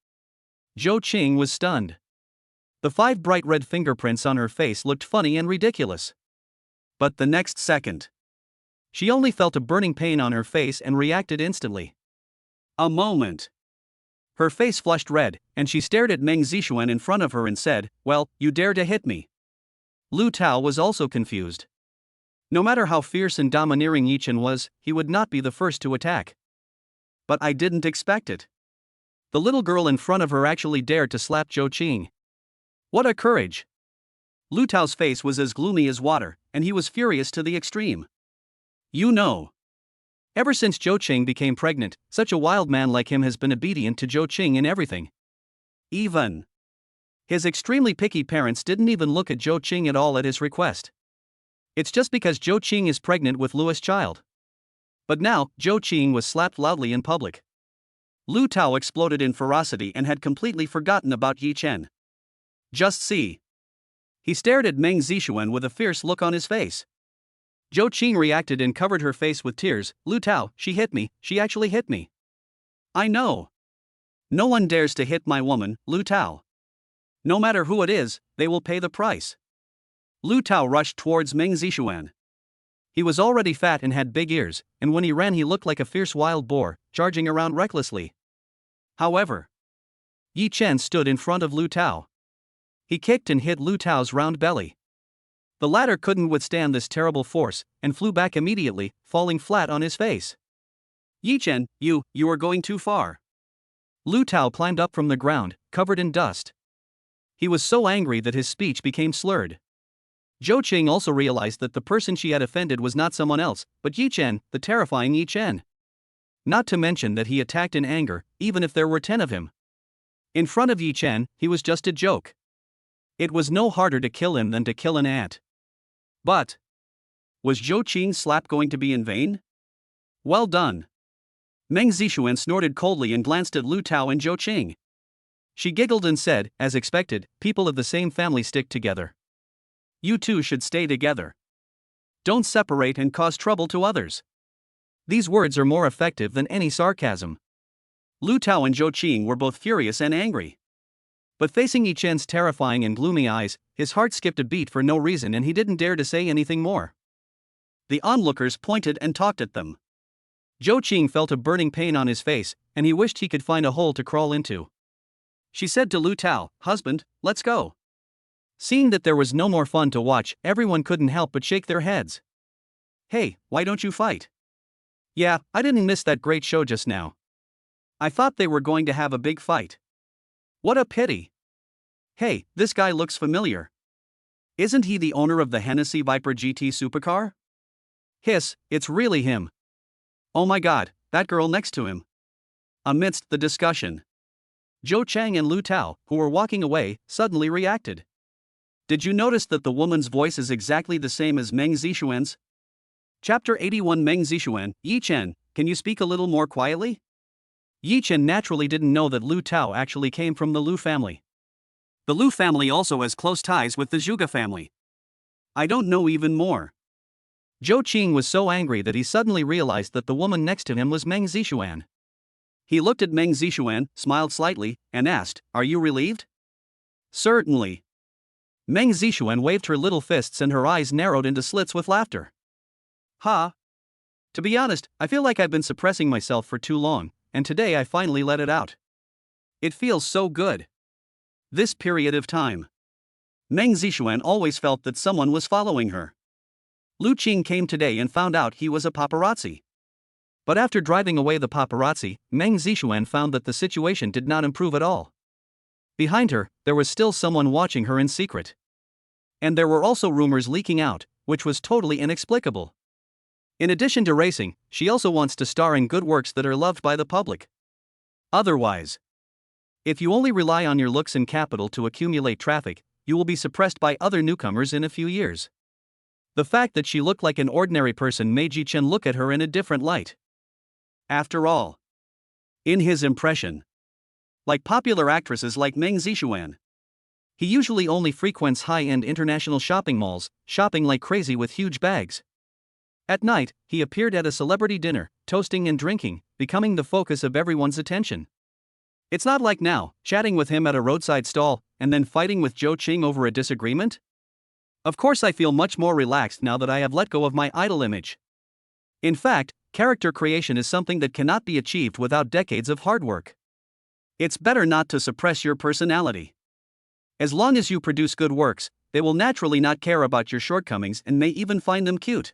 Zhou Qing was stunned. The 5 bright red fingerprints on her face looked funny and ridiculous. But the next second, she only felt a burning pain on her face and reacted instantly. A moment. Her face flushed red, and she stared at Meng Zixuan in front of her and said, "Well, you dare to hit me." Lu Tao was also confused. No matter how fierce and domineering Yi Chen was, he would not be the first to attack. But I didn't expect it. The little girl in front of her actually dared to slap Zhou Qing. What a courage! Lu Tao's face was as gloomy as water, and he was furious to the extreme. You know, ever since Zhou Qing became pregnant, such a wild man like him has been obedient to Zhou Qing in everything. Even his extremely picky parents didn't even look at Zhou Qing at all at his request. It's just because Zhou Qing is pregnant with Lu's child. But now, Zhou Qing was slapped loudly in public. Lu Tao exploded in ferocity and had completely forgotten about Yi Chen. Just see. He stared at Meng Zixuan with a fierce look on his face. Zhou Qing reacted and covered her face with tears. "Lu Tao, she hit me, she actually hit me." "I know. No one dares to hit my woman, Lu Tao. No matter who it is, they will pay the price." Lu Tao rushed towards Meng Zixuan. He was already fat and had big ears, and when he ran he looked like a fierce wild boar, charging around recklessly. However, Yi Chen stood in front of Lu Tao. He kicked and hit Lu Tao's round belly. The latter couldn't withstand this terrible force, and flew back immediately, falling flat on his face. "Yi Chen, you are going too far." Lu Tao climbed up from the ground, covered in dust. He was so angry that his speech became slurred. Zhou Qing also realized that the person she had offended was not someone else, but Yi Chen, the terrifying Yi Chen. Not to mention that he attacked in anger, even if there were 10 of him. In front of Yi Chen, he was just a joke. It was no harder to kill him than to kill an ant. But was Zhou Qing's slap going to be in vain? Well done. Meng Zixuan snorted coldly and glanced at Lu Tao and Zhou Qing. She giggled and said, as expected, "People of the same family stick together. You two should stay together. Don't separate and cause trouble to others." These words are more effective than any sarcasm. Lu Tao and Zhou Qing were both furious and angry. But facing Yi Chen's terrifying and gloomy eyes, his heart skipped a beat for no reason and he didn't dare to say anything more. The onlookers pointed and talked at them. Zhou Qing felt a burning pain on his face, and he wished he could find a hole to crawl into. She said to Lu Tao, "Husband, let's go." Seeing that there was no more fun to watch, everyone couldn't help but shake their heads. "Hey, why don't you fight?" "Yeah, I didn't miss that great show just now. I thought they were going to have a big fight. What a pity. Hey, this guy looks familiar. Isn't he the owner of the Hennessy Viper GT supercar?" "Hiss, it's really him." "Oh my god, that girl next to him." Amidst the discussion, Zhou Cheng and Lu Tao, who were walking away, suddenly reacted. "Did you notice that the woman's voice is exactly the same as Meng Zixuan's?" Chapter 81 Meng Zixuan, "Yi Chen, can you speak a little more quietly?" Yi Chen naturally didn't know that Lu Tao actually came from the Lu family. The Lu family also has close ties with the Zhuge family. I don't know even more. Zhou Qing was so angry that he suddenly realized that the woman next to him was Meng Zixuan. He looked at Meng Zixuan, smiled slightly, and asked, "Are you relieved?" "Certainly." Meng Zixuan waved her little fists and her eyes narrowed into slits with laughter. "Ha! To be honest, I feel like I've been suppressing myself for too long, and today I finally let it out. It feels so good." This period of time, Meng Zixuan always felt that someone was following her. Lu Qing came today and found out he was a paparazzi. But after driving away the paparazzi, Meng Zixuan found that the situation did not improve at all. Behind her, there was still someone watching her in secret. And there were also rumors leaking out, which was totally inexplicable. In addition to racing, she also wants to star in good works that are loved by the public. Otherwise, if you only rely on your looks and capital to accumulate traffic, you will be suppressed by other newcomers in a few years. The fact that she looked like an ordinary person made Yi Chen look at her in a different light. After all, in his impression, like popular actresses like Meng Zixuan, he usually only frequents high-end international shopping malls, shopping like crazy with huge bags. At night, he appeared at a celebrity dinner, toasting and drinking, becoming the focus of everyone's attention. It's not like now, chatting with him at a roadside stall, and then fighting with Zhou Qing over a disagreement. Of course, I feel much more relaxed now that I have let go of my idol image. In fact, character creation is something that cannot be achieved without decades of hard work. It's better not to suppress your personality. As long as you produce good works, they will naturally not care about your shortcomings and may even find them cute.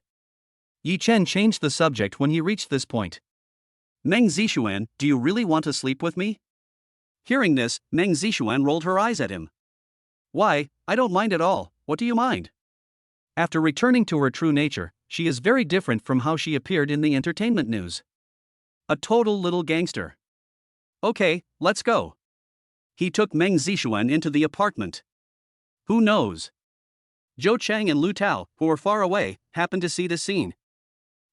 Yi Chen changed the subject when he reached this point. Meng Zixuan, do you really want to sleep with me? Hearing this, Meng Zixuan rolled her eyes at him. Why, I don't mind at all, what do you mind? After returning to her true nature, she is very different from how she appeared in the entertainment news. A total little gangster. Okay, let's go. He took Meng Zixuan into the apartment. Who knows? Zhou Chang and Lu Tao, who were far away, happened to see the scene.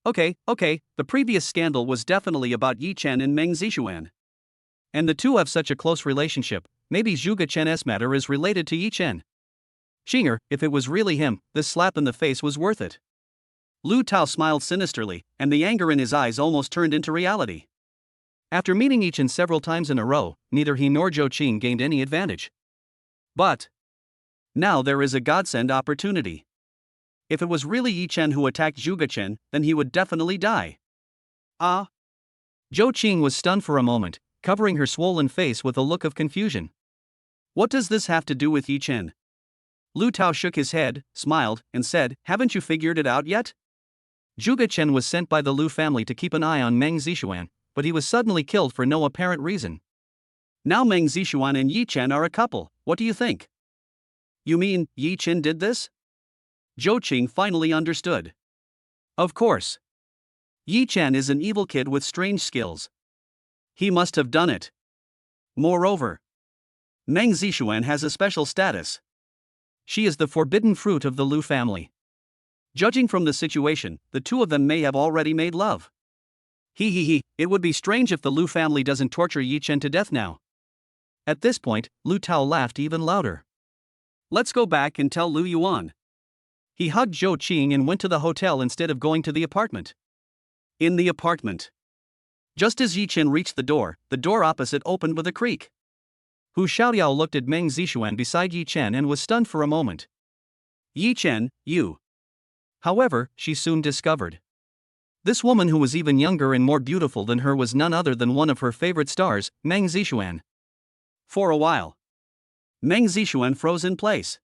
Okay, the previous scandal was definitely about Yi Chen and Meng Zixuan. And the two have such a close relationship, maybe Zhuge Chen's matter is related to Yi Chen. Xinger, if it was really him, this slap in the face was worth it. Lu Tao smiled sinisterly, and the anger in his eyes almost turned into reality. After meeting Yi Chen several times in a row, neither he nor Zhou Qing gained any advantage. But now there is a godsend opportunity. If it was really Yi Chen who attacked Zhuge Chen, then he would definitely die. Zhou Qing was stunned for a moment, covering her swollen face with a look of confusion. What does this have to do with Yi Chen? Lu Tao shook his head, smiled, and said, haven't you figured it out yet? Zhuge Chen was sent by the Lu family to keep an eye on Meng Zixuan, but he was suddenly killed for no apparent reason. Now Meng Zixuan and Yi Chen are a couple, what do you think? You mean, Yi Chen did this? Zhou Qing finally understood. Of course. Yi Chen is an evil kid with strange skills. He must have done it. Moreover, Meng Zixuan has a special status. She is the forbidden fruit of the Lu family. Judging from the situation, the two of them may have already made love. It would be strange if the Lu family doesn't torture Yi Chen to death now. At this point, Lu Tao laughed even louder. Let's go back and tell Lu Yuan. He hugged Zhou Qing and went to the hotel instead of going to the apartment. In the apartment. Just as Yi Chen reached the door opposite opened with a creak. Hu Xiaoyao looked at Meng Zixuan beside Yi Chen and was stunned for a moment. Yi Chen, you. However, she soon discovered. This woman who was even younger and more beautiful than her was none other than one of her favorite stars, Meng Zixuan. For a while, Meng Zixuan froze in place.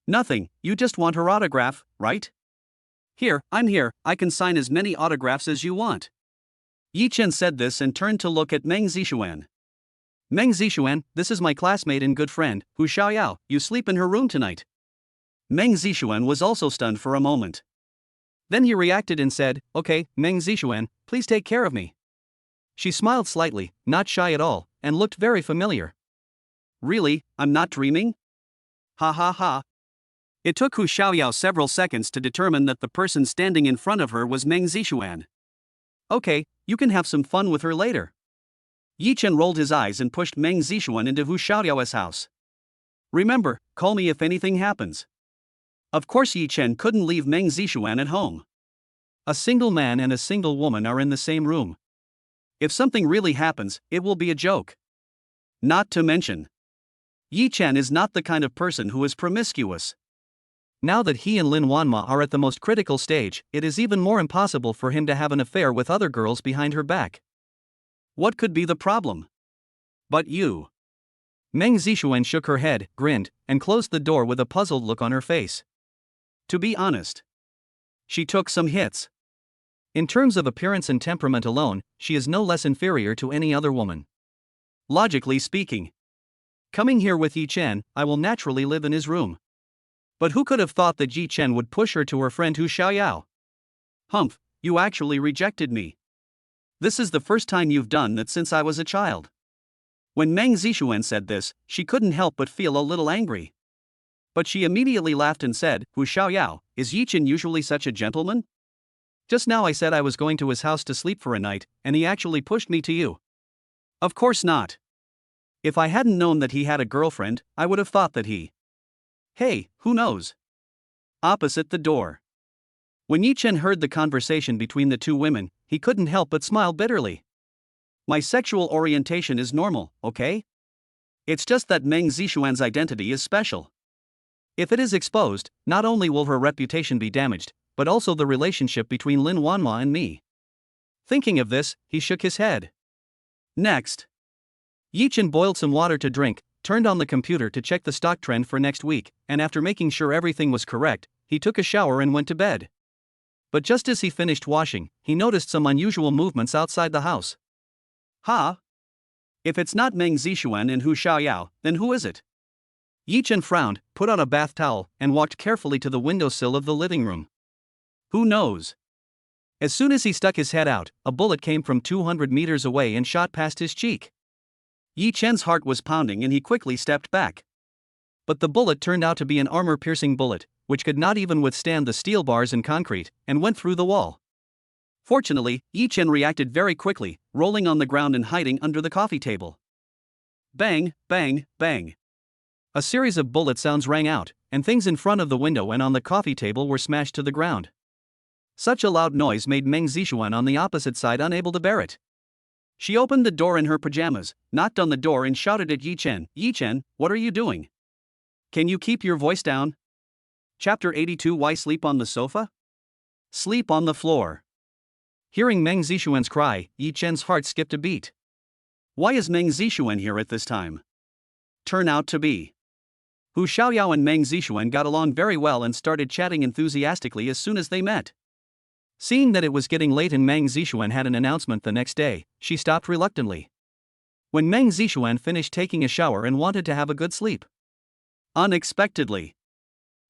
Nothing, you just want her autograph, right? Here, I'm here, I can sign as many autographs as you want. Yi Chen said this and turned to look at Meng Zixuan. Meng Zixuan, this is my classmate and good friend, Hu Xiaoyao, you sleep in her room tonight. Meng Zixuan was also stunned for a moment. Then he reacted and said, okay, Meng Zixuan, please take care of me. She smiled slightly, not shy at all, and looked very familiar. Really, I'm not dreaming? Ha ha ha. It took Hu Xiaoyao several seconds to determine that the person standing in front of her was Meng Zixuan. Okay, you can have some fun with her later. Yi Chen rolled his eyes and pushed Meng Zixuan into Hu Xiaoyao's house. Remember, call me if anything happens. Of course Yi Chen couldn't leave Meng Zixuan at home. A single man and a single woman are in the same room. If something really happens, it will be a joke. Not to mention, Yi Chen is not the kind of person who is promiscuous. Now that he and Lin Wanma are at the most critical stage, it is even more impossible for him to have an affair with other girls behind her back. What could be the problem? But you. Meng Zixuan shook her head, grinned, and closed the door with a puzzled look on her face. To be honest, she took some hits. In terms of appearance and temperament alone, she is no less inferior to any other woman. Logically speaking, coming here with Yi Chen, I will naturally live in his room. But who could have thought that Yi Chen would push her to her friend Hu Xiaoyao? Humph, you actually rejected me. This is the first time you've done that since I was a child. When Meng Zixuan said this, she couldn't help but feel a little angry. But she immediately laughed and said, Hu Xiaoyao, is Yichen usually such a gentleman? Just now I said I was going to his house to sleep for a night, and he actually pushed me to you. Of course not. If I hadn't known that he had a girlfriend, I would have thought that he. Hey, who knows? Opposite the door. When Yichen heard the conversation between the two women, he couldn't help but smile bitterly. My sexual orientation is normal, okay? It's just that Meng Zixuan's identity is special. If it is exposed, not only will her reputation be damaged, but also the relationship between Lin Wanhua and me. Thinking of this, he shook his head. Next. Yichen boiled some water to drink, turned on the computer to check the stock trend for next week, and after making sure everything was correct, he took a shower and went to bed. But just as he finished washing, he noticed some unusual movements outside the house. Ha! If it's not Meng Zixuan and Hu Xiaoyao, then who is it? Yichen frowned, put on a bath towel, and walked carefully to the windowsill of the living room. Who knows? As soon as he stuck his head out, a bullet came from 200 meters away and shot past his cheek. Yichen's heart was pounding and he quickly stepped back. But the bullet turned out to be an armor-piercing bullet, which could not even withstand the steel bars and concrete, and went through the wall. Fortunately, Yichen reacted very quickly, rolling on the ground and hiding under the coffee table. Bang, bang, bang. A series of bullet sounds rang out, and things in front of the window and on the coffee table were smashed to the ground. Such a loud noise made Meng Zixuan on the opposite side unable to bear it. She opened the door in her pajamas, knocked on the door and shouted at Yichen, Yichen, what are you doing? Can you keep your voice down? Chapter 82. Why sleep on the sofa? Sleep on the floor. Hearing Meng Zixuan's cry, Yichen's heart skipped a beat. Why is Meng Zixuan here at this time? Turn out to be. Hu Xiaoyao and Meng Zixuan got along very well and started chatting enthusiastically as soon as they met. Seeing that it was getting late and Meng Zixuan had an announcement the next day, she stopped reluctantly. When Meng Zixuan finished taking a shower and wanted to have a good sleep. Unexpectedly.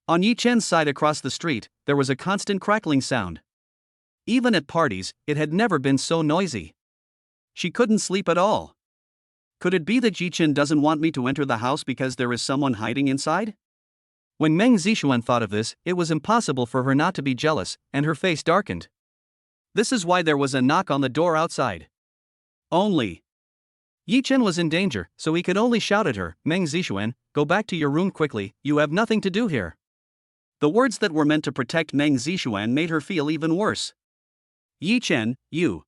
On Yichen's side across the street, there was a constant crackling sound. Even at parties, it had never been so noisy. She couldn't sleep at all. Could it be that Yichen doesn't want me to enter the house because there is someone hiding inside? When Meng Zixuan thought of this, it was impossible for her not to be jealous, and her face darkened. This is why there was a knock on the door outside. Only. Yichen was in danger, so he could only shout at her, Meng Zixuan, go back to your room quickly, you have nothing to do here. The words that were meant to protect Meng Zixuan made her feel even worse. Yichen, you.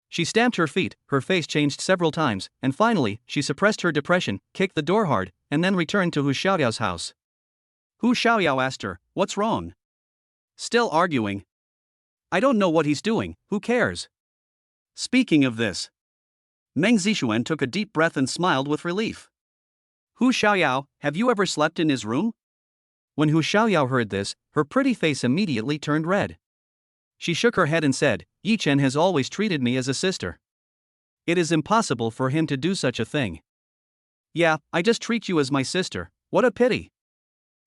She stamped her feet, her face changed several times, and finally, she suppressed her depression, kicked the door hard, and then returned to Hu Xiaoyao's house. Hu Xiaoyao asked her, what's wrong? Still arguing. I don't know what he's doing, who cares? Speaking of this. Meng Zixuan took a deep breath and smiled with relief. Hu Xiaoyao, have you ever slept in his room? When Hu Xiaoyao heard this, her pretty face immediately turned red. She shook her head and said, Yichen has always treated me as a sister. It is impossible for him to do such a thing. Yeah, I just treat you as my sister, what a pity.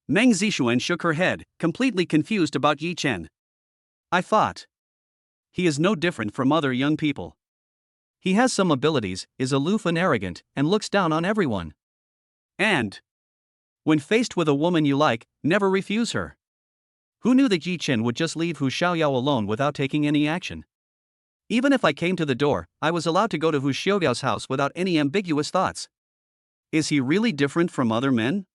Meng Zixuan shook her head, completely confused about Yichen. I thought. He is no different from other young people. He has some abilities, is aloof and arrogant, and looks down on everyone. And, when faced with a woman you like, never refuse her. Who knew that Yichen would just leave Hu Xiaoyao alone without taking any action? Even if I came to the door, I was allowed to go to Hu Xiaoyao's house without any ambiguous thoughts. Is he really different from other men?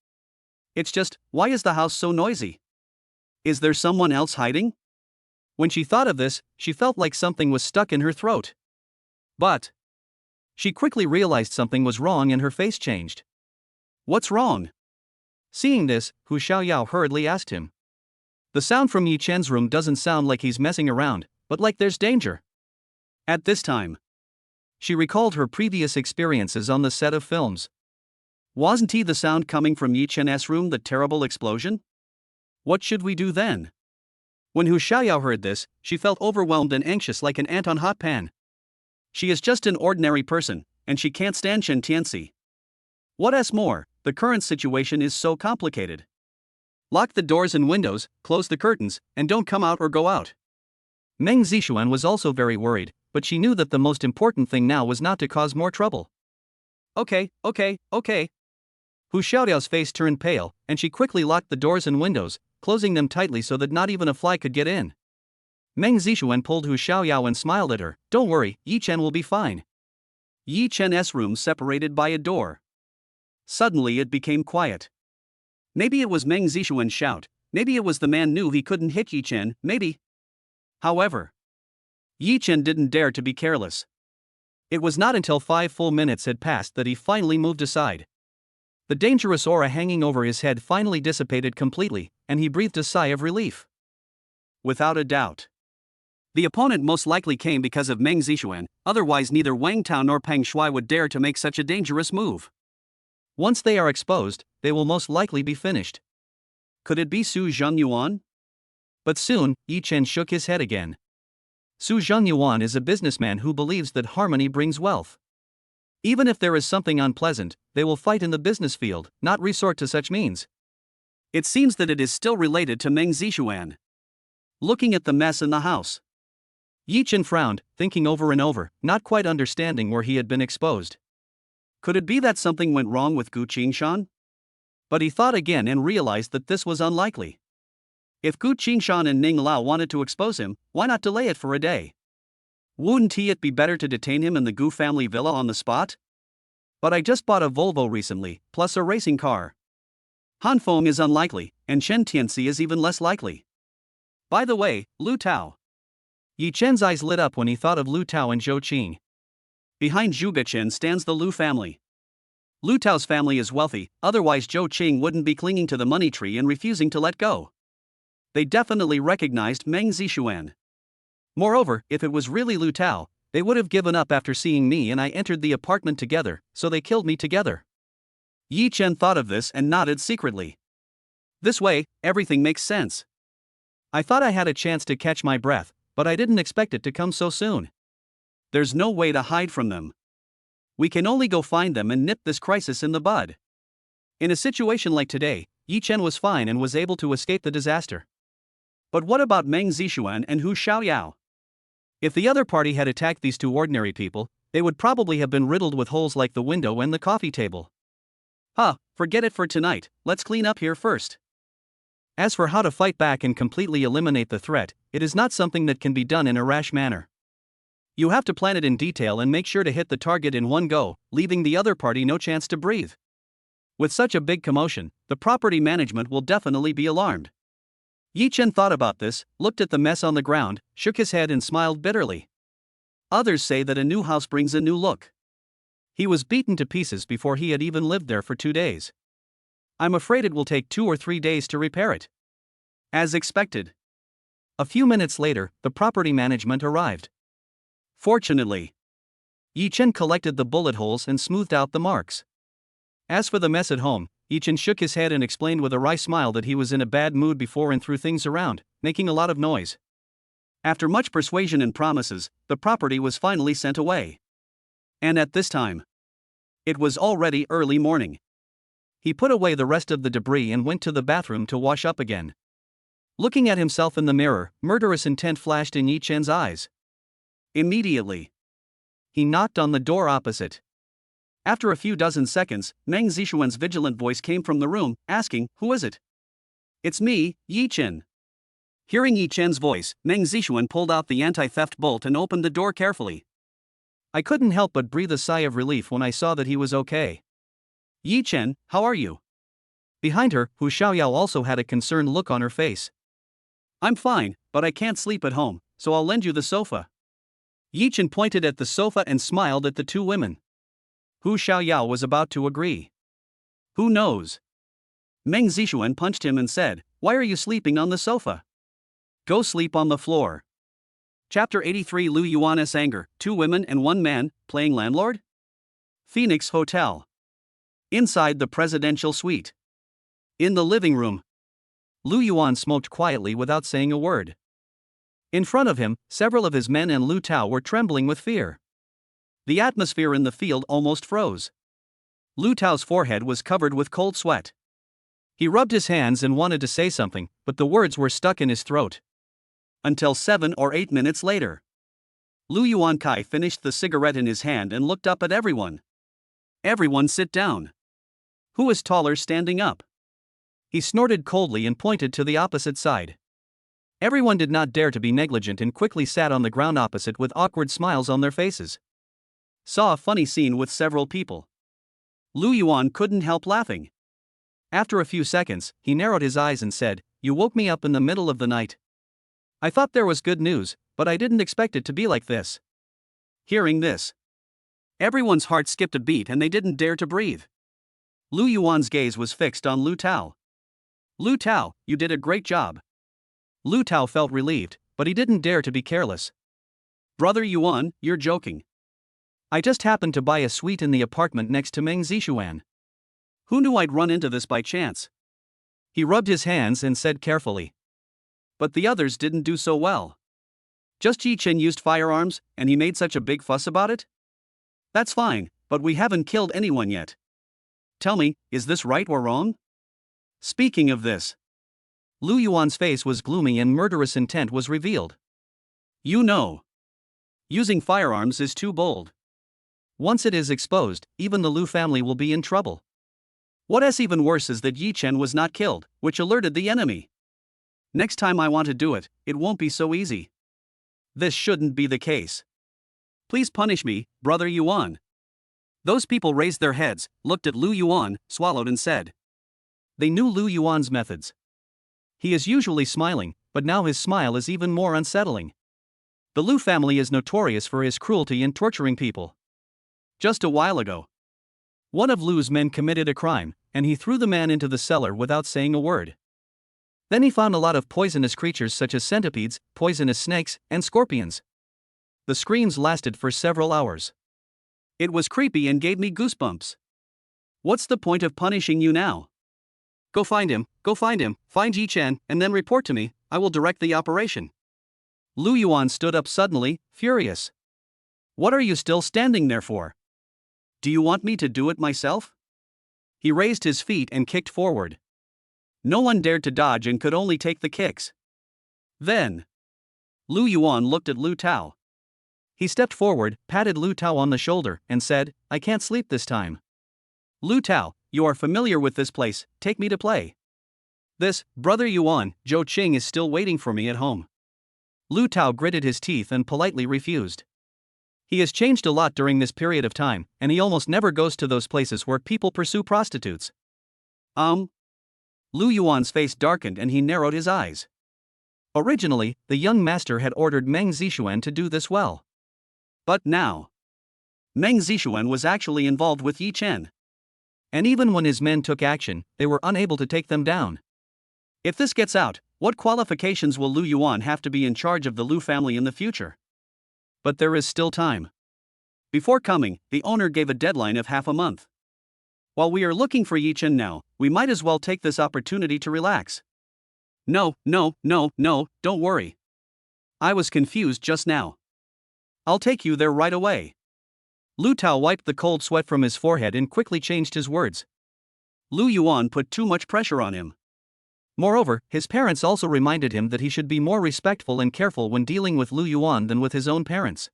It's just, why is the house so noisy? Is there someone else hiding? When she thought of this, she felt like something was stuck in her throat. But she quickly realized something was wrong and her face changed. What's wrong? Seeing this, Hu Xiaoyao hurriedly asked him. The sound from Yichen's room doesn't sound like he's messing around, but like there's danger. At this time, she recalled her previous experiences on the set of films. Wasn't the sound coming from Yichen's room the terrible explosion? What should we do then? When Hu Xiaoyao heard this, she felt overwhelmed and anxious like an ant on hot pan. She is just an ordinary person, and she can't stand Shen Tianxi. What's more, the current situation is so complicated. Lock the doors and windows, close the curtains, and don't come out or go out. Meng Zixuan was also very worried, but she knew that the most important thing now was not to cause more trouble. Okay. Hu Xiaoyao's face turned pale, and she quickly locked the doors and windows, closing them tightly so that not even a fly could get in. Meng Zixuan pulled Hu Xiaoyao and smiled at her. Don't worry, Yi Chen will be fine. Yi Chen's room separated by a door. Suddenly it became quiet. Maybe it was Meng Zixuan's shout, maybe it was the man knew he couldn't hit Yi Chen, maybe. However, Yi Chen didn't dare to be careless. It was not until 5 full minutes had passed that he finally moved aside. The dangerous aura hanging over his head finally dissipated completely, and he breathed a sigh of relief. Without a doubt, the opponent most likely came because of Meng Zixuan, otherwise neither Wang Tao nor Peng Shuai would dare to make such a dangerous move. Once they are exposed, they will most likely be finished. Could it be Su Zhengyuan? But soon, Yi Chen shook his head again. Su Zhengyuan is a businessman who believes that harmony brings wealth. Even if there is something unpleasant, they will fight in the business field, not resort to such means. It seems that it is still related to Meng Zixuan. Looking at the mess in the house, Yi Chen frowned, thinking over and over, not quite understanding where he had been exposed. Could it be that something went wrong with Gu Qingshan? But he thought again and realized that this was unlikely. If Gu Qingshan and Ning Lao wanted to expose him, why not delay it for a day? Wouldn't it be better to detain him in the Gu family villa on the spot? But I just bought a Volvo recently, plus a racing car. Han Feng is unlikely, and Shen Tianxi is even less likely. By the way, Lu Tao. Yi Chen's eyes lit up when he thought of Lu Tao and Zhou Qing. Behind Zhuge Chen stands the Lu family. Lu Tao's family is wealthy, otherwise Zhou Qing wouldn't be clinging to the money tree and refusing to let go. They definitely recognized Meng Zixuan. Moreover, if it was really Lu Tao, they would have given up after seeing me and I entered the apartment together, so they killed me together. Yi Chen thought of this and nodded secretly. This way, everything makes sense. I thought I had a chance to catch my breath, but I didn't expect it to come so soon. There's no way to hide from them. We can only go find them and nip this crisis in the bud. In a situation like today, Yi Chen was fine and was able to escape the disaster. But what about Meng Zixuan and Hu Xiaoyao? If the other party had attacked these two ordinary people, they would probably have been riddled with holes like the window and the coffee table. Forget it for tonight, let's clean up here first. As for how to fight back and completely eliminate the threat, it is not something that can be done in a rash manner. You have to plan it in detail and make sure to hit the target in one go, leaving the other party no chance to breathe. With such a big commotion, the property management will definitely be alarmed. Yi Chen thought about this, looked at the mess on the ground, shook his head and smiled bitterly. Others say that a new house brings a new look. He was beaten to pieces before he had even lived there for 2 days. I'm afraid it will take 2 or 3 days to repair it. As expected. A few minutes later, the property management arrived. Fortunately, Yi Chen collected the bullet holes and smoothed out the marks. As for the mess at home, Yi Chen shook his head and explained with a wry smile that he was in a bad mood before and threw things around, making a lot of noise. After much persuasion and promises, the property was finally sent away. And at this time, it was already early morning. He put away the rest of the debris and went to the bathroom to wash up again. Looking at himself in the mirror, murderous intent flashed in Yi Chen's eyes. Immediately, he knocked on the door opposite. After a few dozen seconds, Meng Zixuan's vigilant voice came from the room, asking, "Who is it?" "It's me, Yi Chen." Hearing Yi Chen's voice, Meng Zixuan pulled out the anti-theft bolt and opened the door carefully. I couldn't help but breathe a sigh of relief when I saw that he was okay. "Yi Chen, how are you?" Behind her, Hu Xiaoyao also had a concerned look on her face. "I'm fine, but I can't sleep at home, so I'll lend you the sofa." Yi Chen pointed at the sofa and smiled at the two women. Hu Xiaoyao was about to agree. Who knows? Meng Zixuan punched him and said, "Why are you sleeping on the sofa? Go sleep on the floor." Chapter 83 Lu Yuan's anger, 2 women and 1 man, playing landlord? Phoenix Hotel. Inside the presidential suite. In the living room, Lu Yuan smoked quietly without saying a word. In front of him, several of his men and Lu Tao were trembling with fear. The atmosphere in the field almost froze. Lu Tao's forehead was covered with cold sweat. He rubbed his hands and wanted to say something, but the words were stuck in his throat. Until 7 or 8 minutes later, Lu Yuankai finished the cigarette in his hand and looked up at everyone. Everyone sit down. Who is taller standing up? He snorted coldly and pointed to the opposite side. Everyone did not dare to be negligent and quickly sat on the ground opposite with awkward smiles on their faces. Saw a funny scene with several people. Lu Yuan couldn't help laughing. After a few seconds, he narrowed his eyes and said, "You woke me up in the middle of the night. I thought there was good news, but I didn't expect it to be like this." Hearing this, everyone's heart skipped a beat and they didn't dare to breathe. Lu Yuan's gaze was fixed on Lu Tao. "Lu Tao, you did a great job." Lu Tao felt relieved, but he didn't dare to be careless. "Brother Yuan, you're joking." "I just happened to buy a suite in the apartment next to Meng Zishuan. Who knew I'd run into this by chance?" He rubbed his hands and said carefully. "But the others didn't do so well. Just Yi Chen used firearms, and he made such a big fuss about it? That's fine, but we haven't killed anyone yet. Tell me, is this right or wrong?" Speaking of this, Lu Yuan's face was gloomy and murderous intent was revealed. "You know, using firearms is too bold. Once it is exposed, even the Lu family will be in trouble." What's even worse is that Yi Chen was not killed, which alerted the enemy. Next time I want to do it, it won't be so easy. This shouldn't be the case. Please punish me, Brother Yuan." Those people raised their heads, looked at Lu Yuan, swallowed and said. They knew Lu Yuan's methods. He is usually smiling, but now his smile is even more unsettling. The Lu family is notorious for his cruelty in torturing people. Just a while ago, one of Lu's men committed a crime, and he threw the man into the cellar without saying a word. Then he found a lot of poisonous creatures such as centipedes, poisonous snakes, and scorpions. The screams lasted for several hours. It was creepy and gave me goosebumps. What's the point of punishing you now? Go find him, find Yi Chen, and then report to me. I will direct the operation." Lu Yuan stood up suddenly, furious. "What are you still standing there for? Do you want me to do it myself?" He raised his feet and kicked forward. No one dared to dodge and could only take the kicks. Then, Lu Yuan looked at Lu Tao. He stepped forward, patted Lu Tao on the shoulder, and said, "I can't sleep this time. Lu Tao, you are familiar with this place, take me to play. This, Brother Yuan, Zhou Qing is still waiting for me at home." Lu Tao gritted his teeth and politely refused. He has changed a lot during this period of time, and he almost never goes to those places where people pursue prostitutes. Lu Yuan's face darkened and he narrowed his eyes. Originally, the young master had ordered Meng Zishuan to do this well. But now, Meng Zishuan was actually involved with Yi Chen. And even when his men took action, they were unable to take them down. If this gets out, what qualifications will Lu Yuan have to be in charge of the Lu family in the future? But there is still time. Before coming, the owner gave a deadline of half a month. While we are looking for Yi Chen now, we might as well take this opportunity to relax. No, don't worry. I was confused just now. I'll take you there right away." Lu Tao wiped the cold sweat from his forehead and quickly changed his words. Lu Yuan put too much pressure on him. Moreover, his parents also reminded him that he should be more respectful and careful when dealing with Lu Yuan than with his own parents.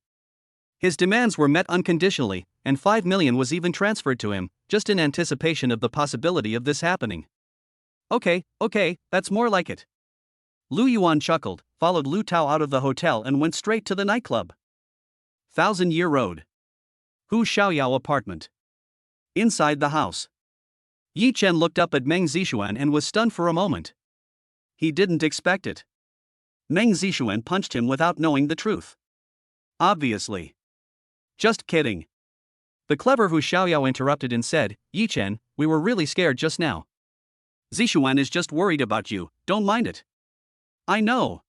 His demands were met unconditionally, and 5 million was even transferred to him, just in anticipation of the possibility of this happening. Okay, that's more like it." Lu Yuan chuckled, followed Lu Tao out of the hotel and went straight to the nightclub. 1000 Year Road. Hu Xiaoyao apartment. Inside the house, Yi Chen looked up at Meng Zishuan and was stunned for a moment. He didn't expect it. Meng Zishuan punched him without knowing the truth. Obviously. Just kidding. The clever Hu Xiaoyao interrupted and said, "Yi Chen, we were really scared just now." "Zishuan is just worried about you, don't mind it." "I know."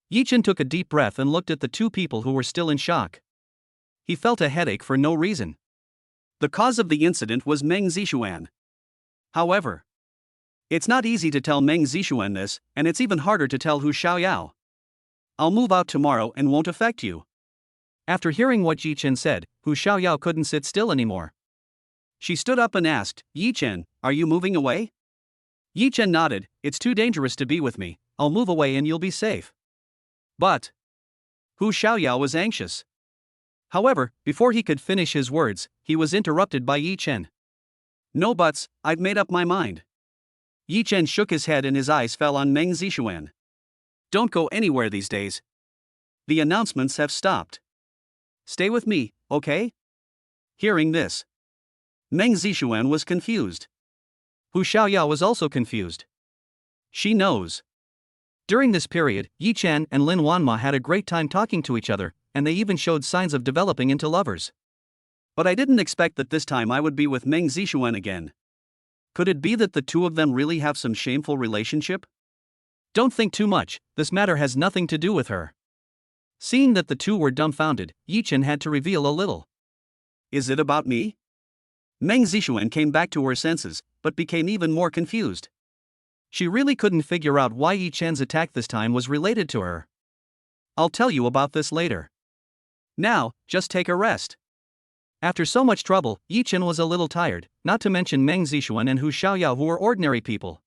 Yi Chen took a deep breath and looked at the two people who were still in shock. He felt a headache for no reason. The cause of the incident was Meng Zishuan. However, it's not easy to tell Meng Zishuan this, and it's even harder to tell Hu Xiaoyao. "I'll move out tomorrow and won't affect you." After hearing what Yi Chen said, Hu Xiaoyao couldn't sit still anymore. She stood up and asked, "Yi Chen, are you moving away?" Yi Chen nodded, "It's too dangerous to be with me, I'll move away and you'll be safe." But Hu Xiaoyao was anxious. However, before he could finish his words, he was interrupted by Yi Chen. No buts, I've made up my mind. Yi Chen shook his head and his eyes fell on Meng Zixuan. Don't go anywhere these days. The announcements have stopped. Stay with me, okay? Hearing this, Meng Zixuan was confused. Hu Xiaoyao was also confused. She knows. During this period, Yi Chen and Lin Wanma had a great time talking to each other, and they even showed signs of developing into lovers. But I didn't expect that this time I would be with Meng Zixuan again. Could it be that the two of them really have some shameful relationship? Don't think too much, this matter has nothing to do with her. Seeing that the two were dumbfounded, Yi Chen had to reveal a little. Is it about me? Meng Zixuan came back to her senses, but became even more confused. She really couldn't figure out why Yi Chen's attack this time was related to her. I'll tell you about this later. Now, just take a rest. After so much trouble, Yi Chen was a little tired, not to mention Meng Zixuan and Hu Xiaoyao, who were ordinary people.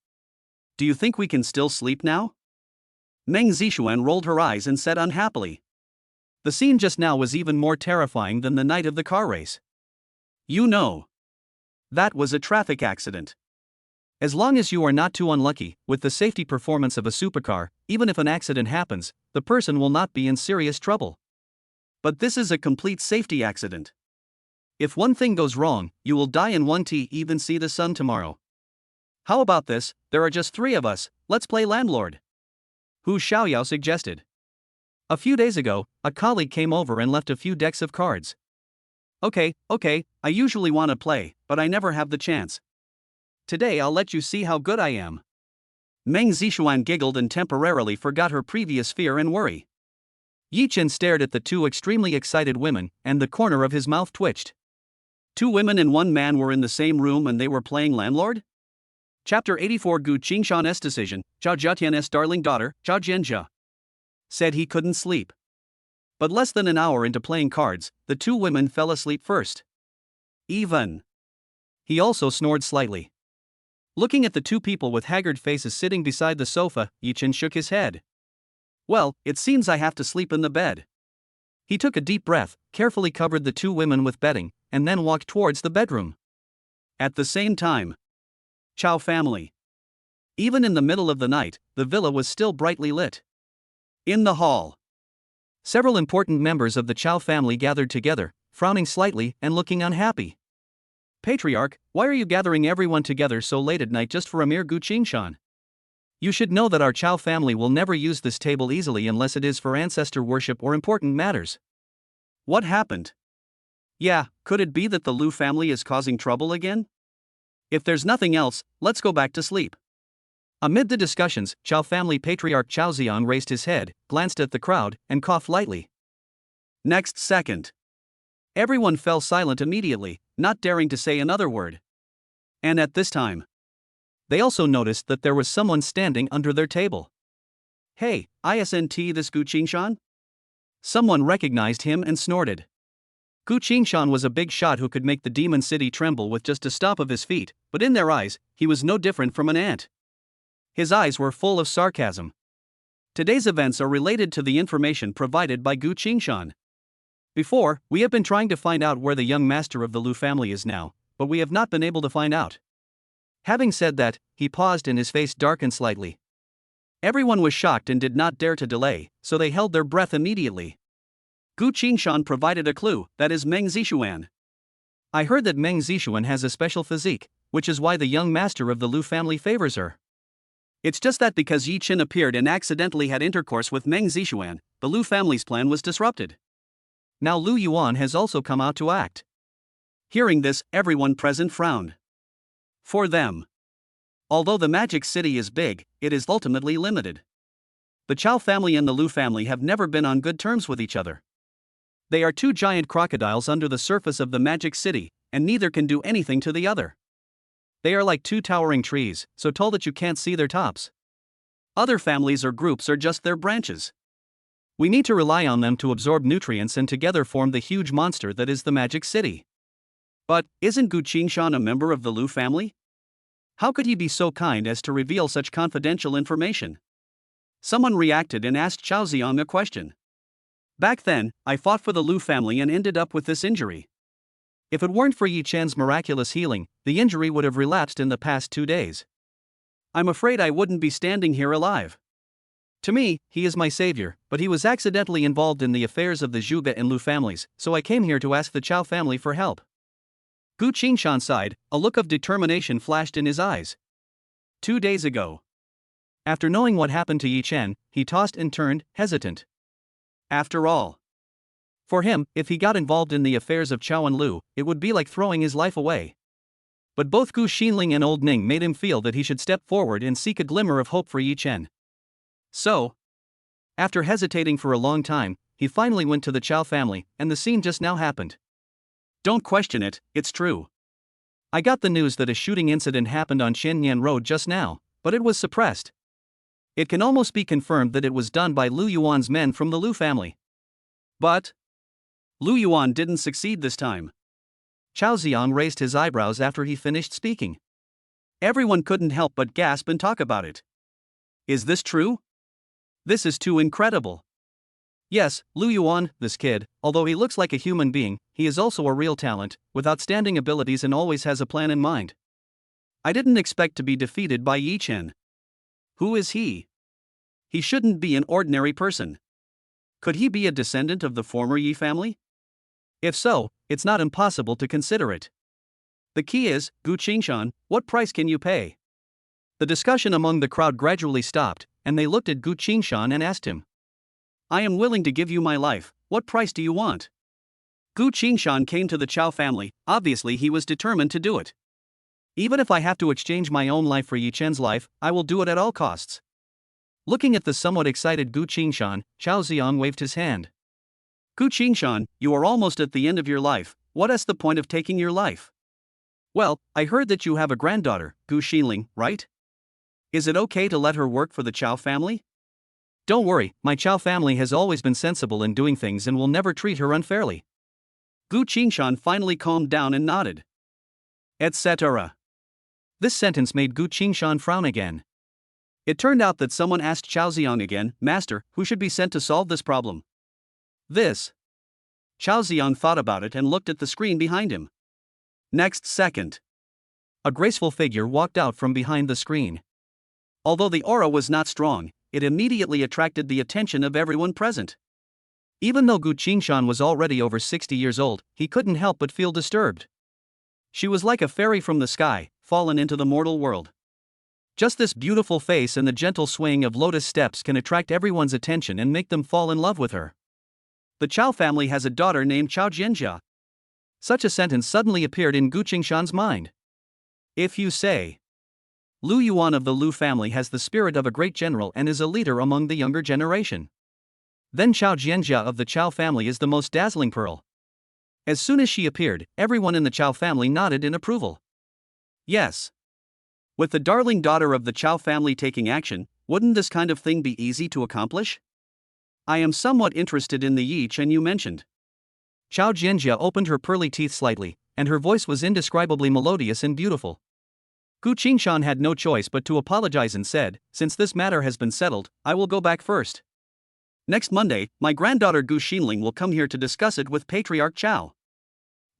Do you think we can still sleep now? Meng Zixuan rolled her eyes and said unhappily. The scene just now was even more terrifying than the night of the car race. You know, that was a traffic accident. As long as you are not too unlucky, with the safety performance of a supercar, even if an accident happens, the person will not be in serious trouble. But this is a complete safety accident. If one thing goes wrong, you will die and won't even see the sun tomorrow. How about this? There are just 3 of us, let's play landlord. Hu Xiaoyao suggested. A few days ago, a colleague came over and left a few decks of cards. Okay, I usually want to play, but I never have the chance. Today I'll let you see how good I am. Meng Zixuan giggled and temporarily forgot her previous fear and worry. Yi Chen stared at the 2 extremely excited women, and the corner of his mouth twitched. 2 women and 1 man were in the same room and they were playing landlord? Chapter 84. Gu Qingshan's decision. Zhao Jiatian's darling daughter, Zhao Jianjia, said he couldn't sleep. But less than an hour into playing cards, the 2 women fell asleep first. Even. He also snored slightly. Looking at the 2 people with haggard faces sitting beside the sofa, Yi Chen shook his head. Well, it seems I have to sleep in the bed. He took a deep breath, carefully covered the 2 women with bedding, and then walked towards the bedroom. At the same time, Chao family. Even in the middle of the night, the villa was still brightly lit. In the hall, several important members of the Chao family gathered together, frowning slightly and looking unhappy. Patriarch, why are you gathering everyone together so late at night just for a mere Gu Qingshan? You should know that our Chao family will never use this table easily unless it is for ancestor worship or important matters. What happened? Yeah, could it be that the Lu family is causing trouble again? If there's nothing else, let's go back to sleep. Amid the discussions, Chao family patriarch Chao Ziang raised his head, glanced at the crowd, and coughed lightly. Next second, everyone fell silent immediately, not daring to say another word. And at this time, they also noticed that there was someone standing under their table. Hey, isn't this Gu Qingshan? Someone recognized him and snorted. Gu Qingshan was a big shot who could make the demon city tremble with just a stomp of his feet, but in their eyes, he was no different from an ant. His eyes were full of sarcasm. Today's events are related to the information provided by Gu Qingshan. Before, we have been trying to find out where the young master of the Lu family is now, but we have not been able to find out. Having said that, he paused and his face darkened slightly. Everyone was shocked and did not dare to delay, so they held their breath immediately. Gu Qingshan provided a clue, that is Meng Zixuan. I heard that Meng Zixuan has a special physique, which is why the young master of the Lu family favors her. It's just that because Yi Chen appeared and accidentally had intercourse with Meng Zixuan, the Lu family's plan was disrupted. Now Lu Yuan has also come out to act. Hearing this, everyone present frowned. For them, although the Magic City is big, it is ultimately limited. The Chao family and the Lu family have never been on good terms with each other. They are 2 giant crocodiles under the surface of the Magic City, and neither can do anything to the other. They are like 2 towering trees, so tall that you can't see their tops. Other families or groups are just their branches. We need to rely on them to absorb nutrients and together form the huge monster that is the Magic City. But, isn't Gu Qingshan a member of the Lu family? How could he be so kind as to reveal such confidential information? Someone reacted and asked Chao Ziang a question. Back then, I fought for the Liu family and ended up with this injury. If it weren't for Yi Chen's miraculous healing, the injury would have relapsed in the past 2 days. I'm afraid I wouldn't be standing here alive. To me, he is my savior, but he was accidentally involved in the affairs of the Zhuge and Liu families, so I came here to ask the Chao family for help. Gu Qingshan sighed, a look of determination flashed in his eyes. 2 days ago. After knowing what happened to Yi Chen, he tossed and turned, hesitant. After all. For him, if he got involved in the affairs of Chao and Liu, it would be like throwing his life away. But both Gu Xinling and Old Ning made him feel that he should step forward and seek a glimmer of hope for Yi Chen. So, after hesitating for a long time, he finally went to the Chao family, and the scene just now happened. Don't question it, it's true. I got the news that a shooting incident happened on Xianyan Road just now, but it was suppressed. It can almost be confirmed that it was done by Liu Yuan's men from the Liu family. But Liu Yuan didn't succeed this time. Chao Ziong raised his eyebrows after he finished speaking. Everyone couldn't help but gasp and talk about it. Is this true? This is too incredible. Yes, Liu Yuan, this kid, although he looks like a human being, he is also a real talent, with outstanding abilities and always has a plan in mind. I didn't expect to be defeated by Yi Chen. Who is he? He shouldn't be an ordinary person. Could he be a descendant of the former Yi family? If so, it's not impossible to consider it. The key is, Gu Qingshan, what price can you pay? The discussion among the crowd gradually stopped, and they looked at Gu Qingshan and asked him. I am willing to give you my life, what price do you want? Gu Qingshan came to the Chao family, obviously he was determined to do it. Even if I have to exchange my own life for Yi Chen's life, I will do it at all costs. Looking at the somewhat excited Gu Qingshan, Chao Ziong waved his hand. Gu Qingshan, you are almost at the end of your life, what is the point of taking your life? Well, I heard that you have a granddaughter, Gu Xinling, right? Is it okay to let her work for the Chao family? Don't worry, my Chao family has always been sensible in doing things and will never treat her unfairly. Gu Qingshan finally calmed down and nodded. Etc. This sentence made Gu Qingshan frown again. It turned out that someone asked Chao Ziong again, Master, who should be sent to solve this problem? This. Chao Ziong thought about it and looked at the screen behind him. Next second. A graceful figure walked out from behind the screen. Although the aura was not strong, it immediately attracted the attention of everyone present. Even though Gu Qingshan was already over 60 years old, he couldn't help but feel disturbed. She was like a fairy from the sky, fallen into the mortal world. Just this beautiful face and the gentle swaying of lotus steps can attract everyone's attention and make them fall in love with her. The Chao family has a daughter named Chao Jianjia. Such a sentence suddenly appeared in Gu Qingshan's mind. If you say, Liu Yuan of the Liu family has the spirit of a great general and is a leader among the younger generation. Then Chao Jianjia of the Chao family is the most dazzling pearl. As soon as she appeared, everyone in the Chao family nodded in approval. Yes. With the darling daughter of the Chao family taking action, wouldn't this kind of thing be easy to accomplish? I am somewhat interested in the Yi Chen you mentioned. Chao Jianjia opened her pearly teeth slightly, and her voice was indescribably melodious and beautiful. Gu Qingshan had no choice but to apologize and said, since this matter has been settled, I will go back first. Next Monday, my granddaughter Gu Xinling will come here to discuss it with Patriarch Chao.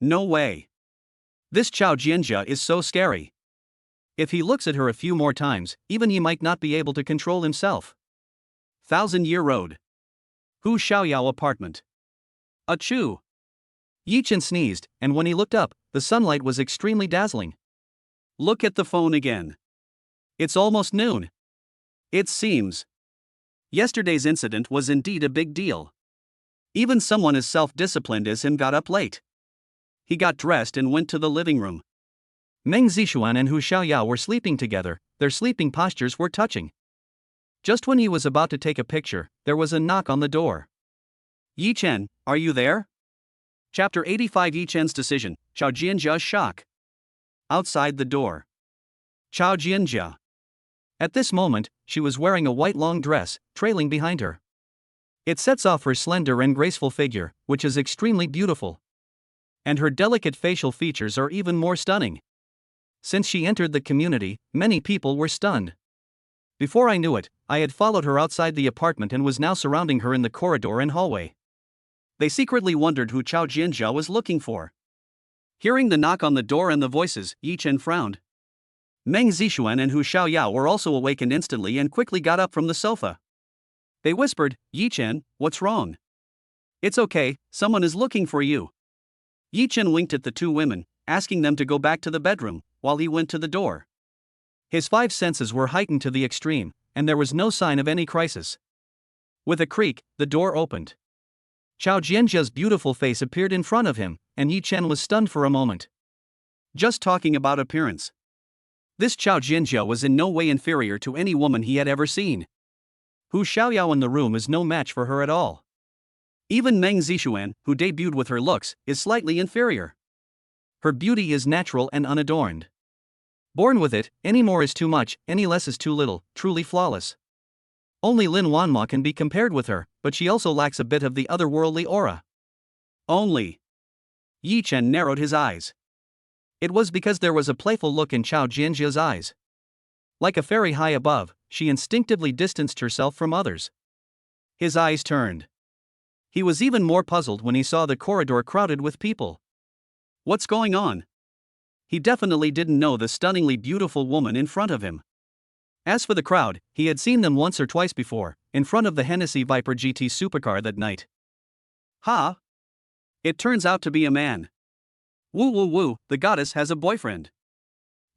No way. This Chao Jianjia is so scary. If he looks at her a few more times, even he might not be able to control himself. 1000-Year Road. Hu Xiaoyao apartment. Achoo. Yi Chen sneezed, and when he looked up, the sunlight was extremely dazzling. Look at the phone again. It's almost noon. It seems. Yesterday's incident was indeed a big deal. Even someone as self-disciplined as him got up late. He got dressed and went to the living room. Meng Zixuan and Hu Xiaoyao were sleeping together, their sleeping postures were touching. Just when he was about to take a picture, there was a knock on the door. Yi Chen, are you there? Chapter 85 Yi Chen's decision, Chao Jianjia's shock. Outside the door. Chao Jianjia. At this moment, she was wearing a white long dress, trailing behind her. It sets off her slender and graceful figure, which is extremely beautiful. And her delicate facial features are even more stunning. Since she entered the community, many people were stunned. Before I knew it, I had followed her outside the apartment and was now surrounding her in the corridor and hallway. They secretly wondered who Chao Jianjia was looking for. Hearing the knock on the door and the voices, Yi Chen frowned. Meng Zixuan and Hu Xiaoyao were also awakened instantly and quickly got up from the sofa. They whispered, "Yi Chen, what's wrong?" "It's okay, someone is looking for you." Yi Chen winked at the two women, asking them to go back to the bedroom, while he went to the door. His five senses were heightened to the extreme, and there was no sign of any crisis. With a creak, the door opened. Chao Jianjia's beautiful face appeared in front of him, and Yi Chen was stunned for a moment. Just talking about appearance. This Chao Jianjia was in no way inferior to any woman he had ever seen. Hu Xiaoyao in the room is no match for her at all. Even Meng Zixuan, who debuted with her looks, is slightly inferior. Her beauty is natural and unadorned. Born with it, any more is too much, any less is too little, truly flawless. Only Lin Wanma can be compared with her, but she also lacks a bit of the otherworldly aura. Only. Yi Chen narrowed his eyes. It was because there was a playful look in Chao Jianjia's eyes. Like a fairy high above, she instinctively distanced herself from others. His eyes turned. He was even more puzzled when he saw the corridor crowded with people. What's going on? He definitely didn't know the stunningly beautiful woman in front of him. As for the crowd, he had seen them once or twice before, in front of the Hennessy Viper GT supercar that night. Ha! It turns out to be a man. Woo woo woo, the goddess has a boyfriend.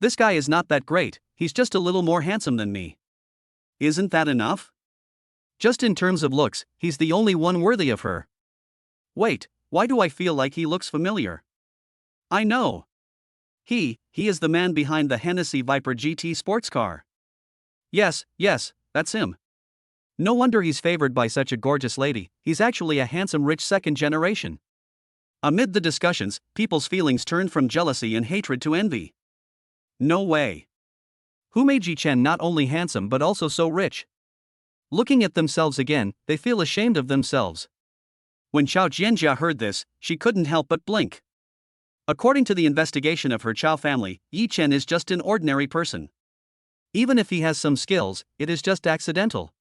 This guy is not that great, he's just a little more handsome than me. Isn't that enough? Just in terms of looks, he's the only one worthy of her. Wait, why do I feel like he looks familiar? I know. He is the man behind the Hennessy Viper GT sports car. Yes, that's him. No wonder he's favored by such a gorgeous lady, he's actually a handsome rich second generation. Amid the discussions, people's feelings turned from jealousy and hatred to envy. No way. Who made Yi Chen not only handsome but also so rich? Looking at themselves again, they feel ashamed of themselves. When Chao Jianjia heard this, she couldn't help but blink. According to the investigation of her Chao family, Yi Chen is just an ordinary person. Even if he has some skills, it is just accidental.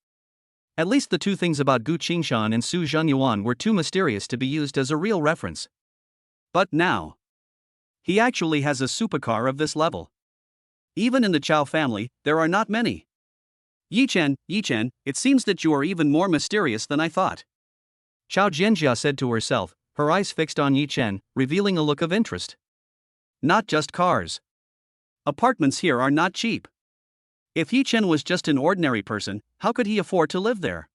At least the two things about Gu Qingshan and Su Zhenyuan were too mysterious to be used as a real reference. But now, he actually has a supercar of this level. Even in the Chao family, there are not many. Yi Chen, it seems that you are even more mysterious than I thought. Chao Jianjia said to herself, her eyes fixed on Yi Chen, revealing a look of interest. Not just cars. Apartments here are not cheap. If Yi Chen was just an ordinary person, how could he afford to live there?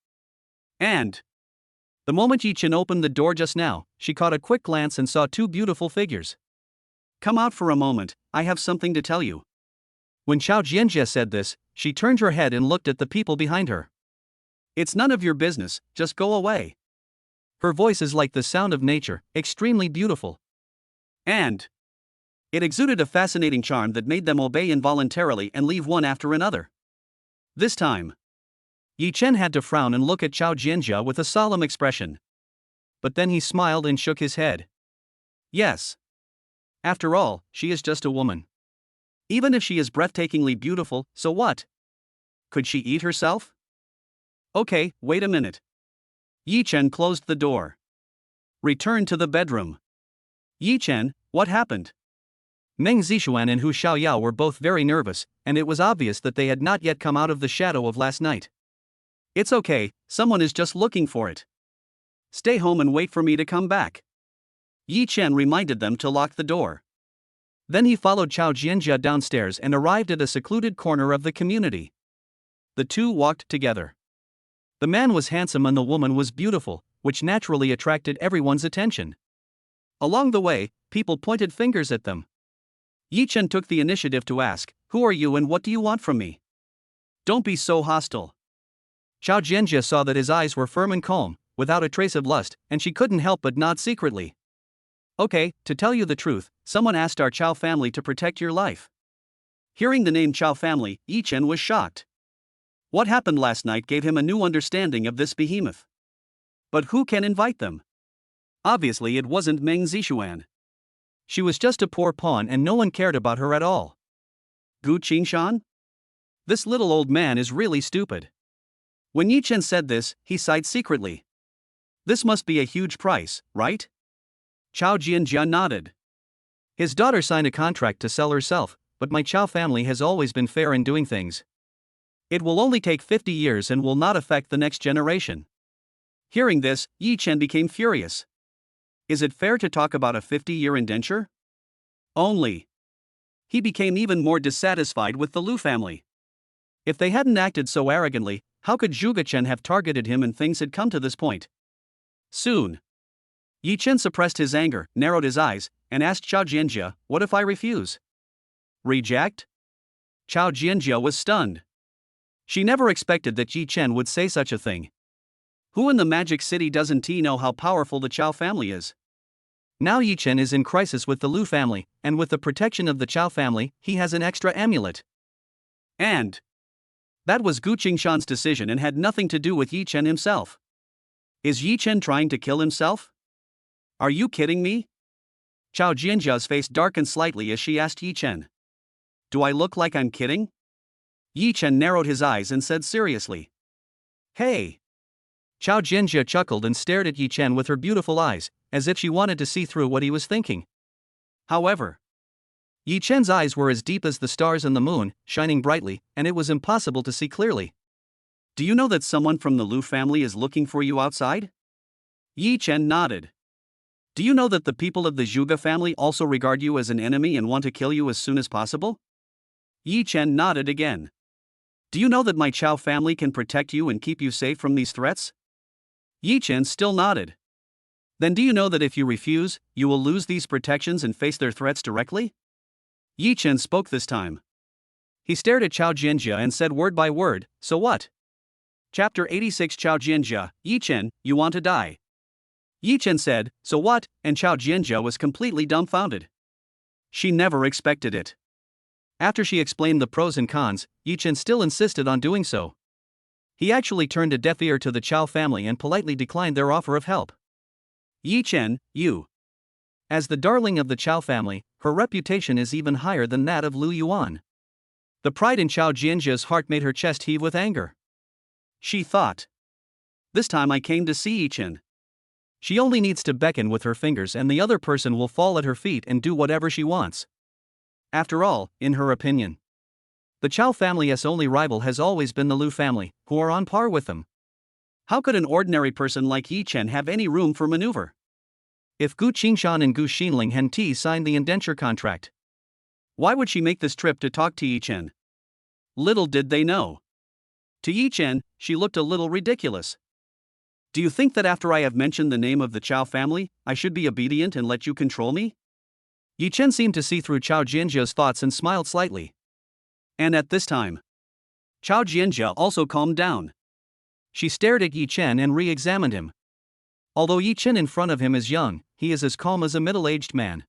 And the moment Yi Chen opened the door just now, she caught a quick glance and saw two beautiful figures. Come out for a moment, I have something to tell you. When Chao Jianjia said this, she turned her head and looked at the people behind her. It's none of your business, just go away. Her voice is like the sound of nature, extremely beautiful. And it exuded a fascinating charm that made them obey involuntarily and leave one after another. This time, Yi Chen had to frown and look at Chao Jianjia with a solemn expression. But then he smiled and shook his head. Yes. After all, she is just a woman. Even if she is breathtakingly beautiful, so what? Could she eat herself? Okay, wait a minute. Yi Chen closed the door. Returned to the bedroom. Yi Chen, what happened? Meng Zixuan and Hu Xiaoyao were both very nervous, and it was obvious that they had not yet come out of the shadow of last night. It's okay, someone is just looking for it. Stay home and wait for me to come back. Yi Chen reminded them to lock the door. Then he followed Chao Jianjia downstairs and arrived at a secluded corner of the community. The two walked together. The man was handsome and the woman was beautiful, which naturally attracted everyone's attention. Along the way, people pointed fingers at them. Yi Chen took the initiative to ask, "Who are you and what do you want from me? Don't be so hostile." Chao Jianjia saw that his eyes were firm and calm, without a trace of lust, and she couldn't help but nod secretly. Okay, to tell you the truth, someone asked our Chao family to protect your life. Hearing the name Chao family, Yi Chen was shocked. What happened last night gave him a new understanding of this behemoth. But who can invite them? Obviously it wasn't Meng Zixuan. She was just a poor pawn and no one cared about her at all. Gu Qingshan? This little old man is really stupid. When Yi Chen said this, he sighed secretly. This must be a huge price, right? Chao Jianjia nodded. His daughter signed a contract to sell herself, but my Chao family has always been fair in doing things. It will only take 50 years and will not affect the next generation. Hearing this, Yi Chen became furious. Is it fair to talk about a 50-year indenture? Only. He became even more dissatisfied with the Lu family. If they hadn't acted so arrogantly, how could Zhuge Chen have targeted him and things had come to this point? Soon. Yi Chen suppressed his anger, narrowed his eyes, and asked Chao Jianjia, "What if I refuse?" Reject? Chao Jianjia was stunned. She never expected that Yi Chen would say such a thing. Who in the Magic City doesn't know how powerful the Chao family is? Now Yi Chen is in crisis with the Lu family, and with the protection of the Chao family, he has an extra amulet. And that was Gu Qingshan's decision and had nothing to do with Yi Chen himself. Is Yi Chen trying to kill himself? Are you kidding me? Chao Jianjia's face darkened slightly as she asked Yi Chen. Do I look like I'm kidding? Yi Chen narrowed his eyes and said seriously. Hey! Chao Jianjia chuckled and stared at Yi Chen with her beautiful eyes, as if she wanted to see through what he was thinking. However, Yi Chen's eyes were as deep as the stars and the moon, shining brightly, and it was impossible to see clearly. Do you know that someone from the Lu family is looking for you outside? Yi Chen nodded. Do you know that the people of the Zhuge family also regard you as an enemy and want to kill you as soon as possible? Yi Chen nodded again. Do you know that my Chao family can protect you and keep you safe from these threats? Yi Chen still nodded. Then do you know that if you refuse, you will lose these protections and face their threats directly? Yi Chen spoke this time. He stared at Chao Jianjia and said word by word, so what? Chapter 86 Chao Jianjia, Yi Chen, you want to die. Yi Chen said, so what, and Chao Jianjia was completely dumbfounded. She never expected it. After she explained the pros and cons, Yi Chen still insisted on doing so. He actually turned a deaf ear to the Chao family and politely declined their offer of help. Yi Chen, you. As the darling of the Chao family, her reputation is even higher than that of Lu Yuan. The pride in Chao Jianjia's heart made her chest heave with anger. She thought. This time I came to see Yi Chen. She only needs to beckon with her fingers and the other person will fall at her feet and do whatever she wants. After all, in her opinion, the Chao family's only rival has always been the Lu family, who are on par with them. How could an ordinary person like Yi Chen have any room for maneuver? If Gu Qingshan and Gu Xinling Henti signed the indenture contract, why would she make this trip to talk to Yi Chen? Little did they know. To Yi Chen, she looked a little ridiculous. Do you think that after I have mentioned the name of the Chao family, I should be obedient and let you control me? Yi Chen seemed to see through Chao Jianjia's thoughts and smiled slightly. And at this time, Chao Jianjia also calmed down. She stared at Yi Chen and re-examined him. Although Yi Chen in front of him is young, he is as calm as a middle-aged man.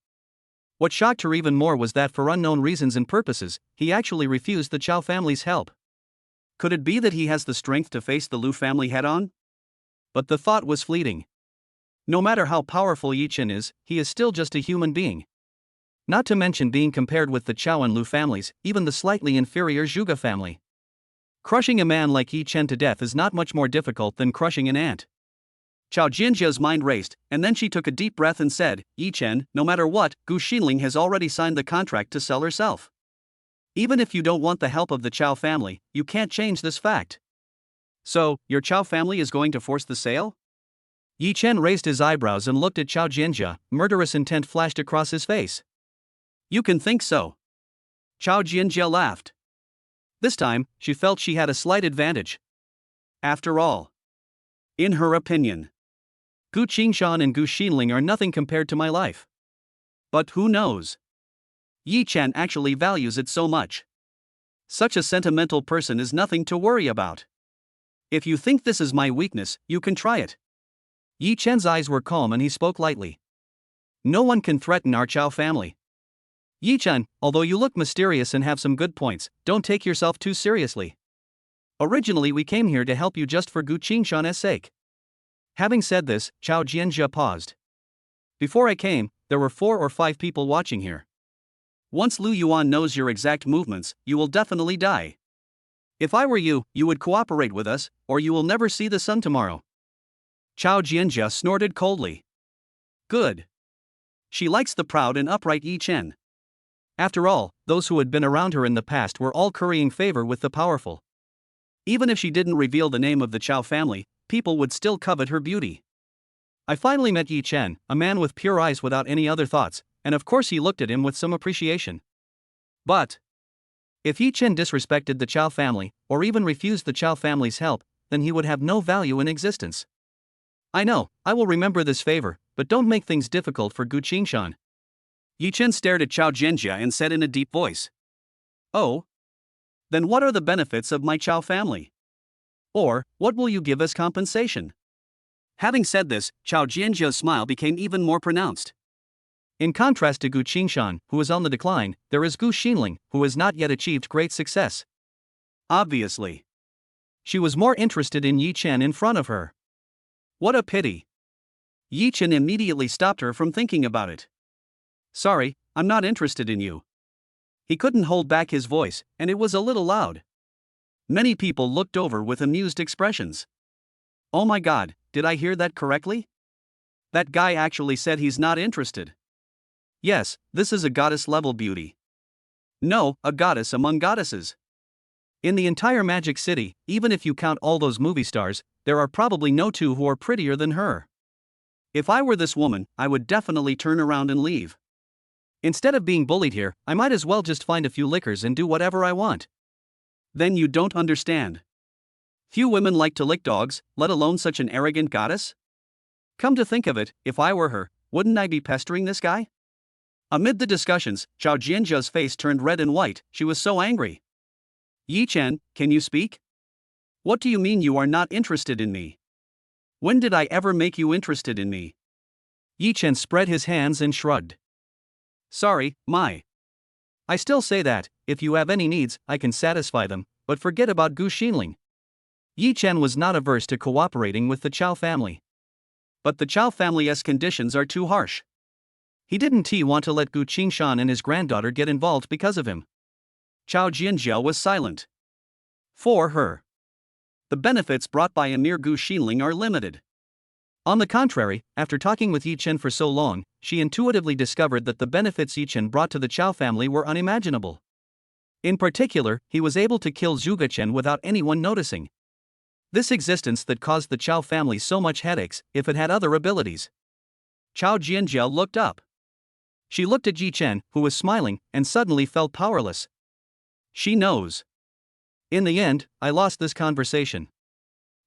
What shocked her even more was that for unknown reasons and purposes, he actually refused the Chao family's help. Could it be that he has the strength to face the Lu family head-on? But the thought was fleeting. No matter how powerful Yi Chen is, he is still just a human being. Not to mention being compared with the Chao and Lu families, even the slightly inferior Zhuge family. Crushing a man like Yi Chen to death is not much more difficult than crushing an ant. Chao Jianjia's mind raced, and then she took a deep breath and said, Yi Chen, no matter what, Gu Xinling has already signed the contract to sell herself. Even if you don't want the help of the Chao family, you can't change this fact. So, your Chao family is going to force the sale? Yi Chen raised his eyebrows and looked at Chao Jianjia, murderous intent flashed across his face. You can think so. Chao Jianjia laughed. This time, she felt she had a slight advantage. After all, in her opinion, Gu Qingshan and Gu Xinling are nothing compared to my life. But who knows? Yi Chen actually values it so much. Such a sentimental person is nothing to worry about. If you think this is my weakness, you can try it. Yi Chen's eyes were calm and he spoke lightly. No one can threaten our Chao family. Yi Chen, although you look mysterious and have some good points, don't take yourself too seriously. Originally we came here to help you just for Gu Qingshan's sake. Having said this, Chao Jianjia paused. Before I came, there were 4 or 5 people watching here. Once Lu Yuan knows your exact movements, you will definitely die. If I were you, you would cooperate with us, or you will never see the sun tomorrow. Chao Jianjia snorted coldly. Good. She likes the proud and upright Yi Chen. After all, those who had been around her in the past were all currying favor with the powerful. Even if she didn't reveal the name of the Chao family, people would still covet her beauty. I finally met Yi Chen, a man with pure eyes without any other thoughts, and of course he looked at him with some appreciation. But if Yi Chen disrespected the Chao family, or even refused the Chao family's help, then he would have no value in existence. I know, I will remember this favor, but don't make things difficult for Gu Qingshan. Yi Chen stared at Chao Jianjia and said in a deep voice. Oh? Then what are the benefits of my Chao family? Or, what will you give as compensation? Having said this, Chao Jianjia's smile became even more pronounced. In contrast to Gu Qingshan, who is on the decline, there is Gu Xinling, who has not yet achieved great success. Obviously. She was more interested in Yi Chen in front of her. What a pity. Yi Chen immediately stopped her from thinking about it. Sorry, I'm not interested in you. He couldn't hold back his voice, and it was a little loud. Many people looked over with amused expressions. Oh my god, did I hear that correctly? That guy actually said he's not interested. Yes, this is a goddess-level beauty. No, a goddess among goddesses. In the entire Magic City, even if you count all those movie stars, there are probably no two who are prettier than her. If I were this woman, I would definitely turn around and leave. Instead of being bullied here, I might as well just find a few lickers and do whatever I want. Then you don't understand. Few women like to lick dogs, let alone such an arrogant goddess? Come to think of it, if I were her, wouldn't I be pestering this guy? Amid the discussions, Chao Jianjia's face turned red and white, she was so angry. Yi Chen, can you speak? What do you mean you are not interested in me? When did I ever make you interested in me? Yi Chen spread his hands and shrugged. Sorry, I still say that, if you have any needs, I can satisfy them, but forget about Gu Xinling. Yi Chen was not averse to cooperating with the Chao family. But the Chao family's conditions are too harsh. He didn't want to let Gu Qingshan and his granddaughter get involved because of him. Chao Jianjia was silent. For her, the benefits brought by a mere Gu Xinling are limited. On the contrary, after talking with Yi Chen for so long, she intuitively discovered that the benefits Yi Chen brought to the Chao family were unimaginable. In particular, he was able to kill Zhuge Chen without anyone noticing. This existence that caused the Chao family so much headaches, if it had other abilities. Chao Jianjia looked up. She looked at Yi Chen, who was smiling, and suddenly felt powerless. She knows. In the end, I lost this conversation.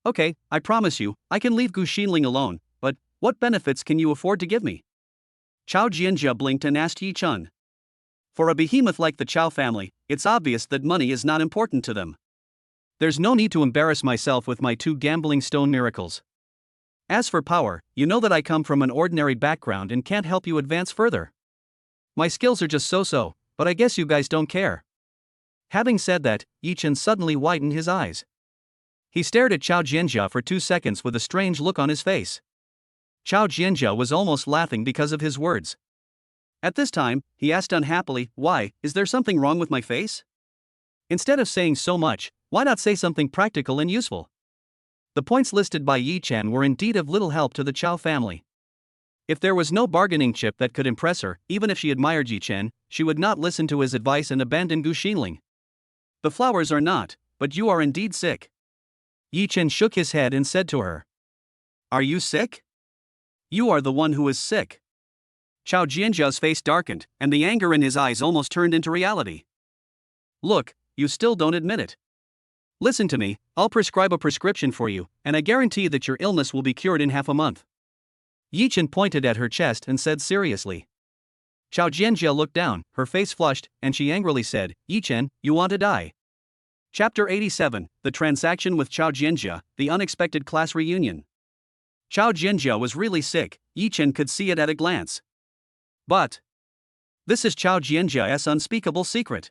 Okay, I promise you, I can leave Gu Xinling alone, but what benefits can you afford to give me? Chao Jianjia blinked and asked Yi Chen. For a behemoth like the Chao family, it's obvious that money is not important to them. There's no need to embarrass myself with my 2 gambling stone miracles. As for power, you know that I come from an ordinary background and can't help you advance further. My skills are just so-so, but I guess you guys don't care. Having said that, Yi Chen suddenly widened his eyes. He stared at Chao Jianjia for 2 seconds with a strange look on his face. Chao Jianjia was almost laughing because of his words. At this time, he asked unhappily, why, is there something wrong with my face? Instead of saying so much, why not say something practical and useful? The points listed by Yi Chen were indeed of little help to the Chao family. If there was no bargaining chip that could impress her, even if she admired Yi Chen, she would not listen to his advice and abandon Gu Xinling. The flowers are not, but you are indeed sick. Yi Chen shook his head and said to her. Are you sick? You are the one who is sick. Chao Jianjia's face darkened, and the anger in his eyes almost turned into reality. Look, you still don't admit it. Listen to me, I'll prescribe a prescription for you, and I guarantee that your illness will be cured in half a month. Yi Chen pointed at her chest and said seriously. Chao Jianjia looked down, her face flushed, and she angrily said, Yi Chen, you want to die. Chapter 87, The Transaction with Chao Jianjia, The Unexpected Class Reunion. Chao Jianjia was really sick, Yi Chen could see it at a glance. But this is Chao Jianjia's unspeakable secret.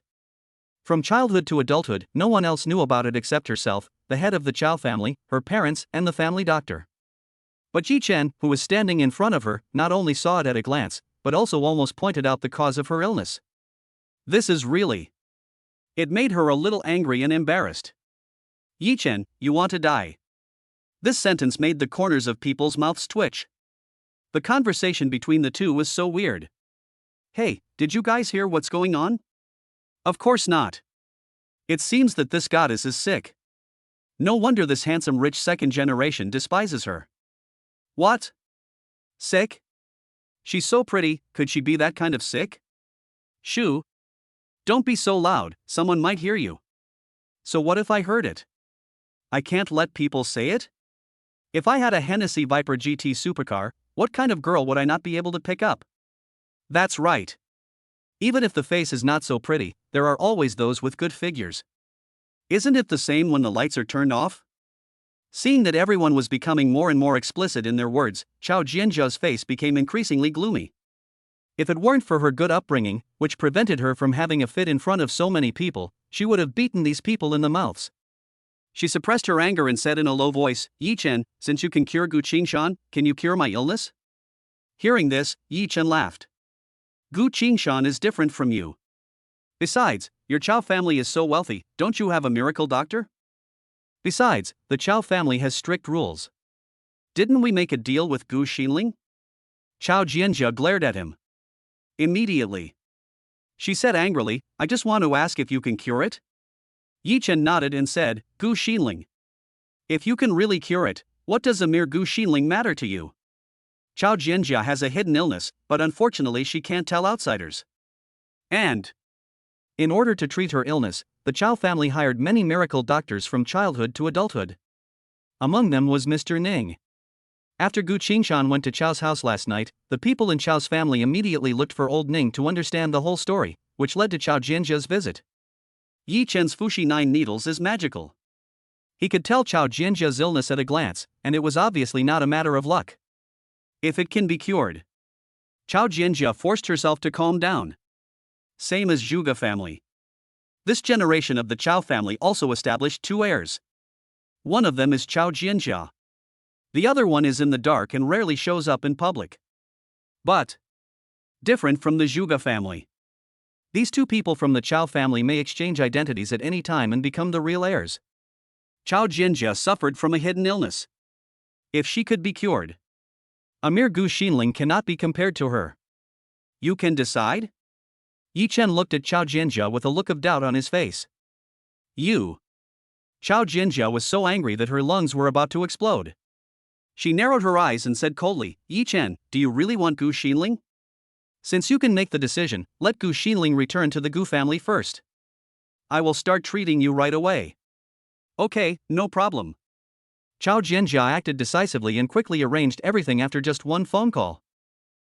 From childhood to adulthood, no one else knew about it except herself, the head of the Chao family, her parents, and the family doctor. But Yi Chen, who was standing in front of her, not only saw it at a glance, but also almost pointed out the cause of her illness. This is really. It made her a little angry and embarrassed. Yi Chen, you want to die. This sentence made the corners of people's mouths twitch. The conversation between the two was so weird. Hey, did you guys hear what's going on? Of course not. It seems that this goddess is sick. No wonder this handsome rich second generation despises her. What? Sick? She's so pretty, could she be that kind of sick? Shoo. Don't be so loud, someone might hear you. So what if I heard it? I can't let people say it? If I had a Hennessy Viper GT supercar, what kind of girl would I not be able to pick up? That's right. Even if the face is not so pretty, there are always those with good figures. Isn't it the same when the lights are turned off? Seeing that everyone was becoming more and more explicit in their words, Chao Jianjia's face became increasingly gloomy. If it weren't for her good upbringing, which prevented her from having a fit in front of so many people, she would have beaten these people in the mouths. She suppressed her anger and said in a low voice, Yi Chen, since you can cure Gu Qingshan, can you cure my illness? Hearing this, Yi Chen laughed. Gu Qingshan is different from you. Besides, your Chao family is so wealthy, don't you have a miracle doctor? Besides, the Chao family has strict rules. Didn't we make a deal with Gu Xinling? Chao Jianjia glared at him. Immediately. She said angrily, I just want to ask if you can cure it? Yi Chen nodded and said, Gu Xinling. If you can really cure it, what does a mere Gu Xinling matter to you? Chao Jianjia has a hidden illness, but unfortunately she can't tell outsiders. And in order to treat her illness, the Chao family hired many miracle doctors from childhood to adulthood. Among them was Mr. Ning. After Gu Qingshan went to Chao's house last night, the people in Chao's family immediately looked for old Ning to understand the whole story, which led to Chao Jianjia's visit. Yi Chen's Fushi 9 needles is magical. He could tell Chao Jianjia's illness at a glance, and it was obviously not a matter of luck. If it can be cured. Chao Jianjia forced herself to calm down. Same as Zhuge family. This generation of the Chao family also established two heirs. One of them is Chao Jianjia. The other one is in the dark and rarely shows up in public. But different from the Zhuge family. These two people from the Chao family may exchange identities at any time and become the real heirs. Chao Jianjia suffered from a hidden illness. If she could be cured, a mere Gu Xinling cannot be compared to her. You can decide? Yi Chen looked at Chao Jianjia with a look of doubt on his face. You. Chao Jianjia was so angry that her lungs were about to explode. She narrowed her eyes and said coldly, Yi Chen, do you really want Gu Xinling? Since you can make the decision, let Gu Xinling return to the Gu family first. I will start treating you right away. Okay, no problem. Chao Jianjia acted decisively and quickly arranged everything after just one phone call.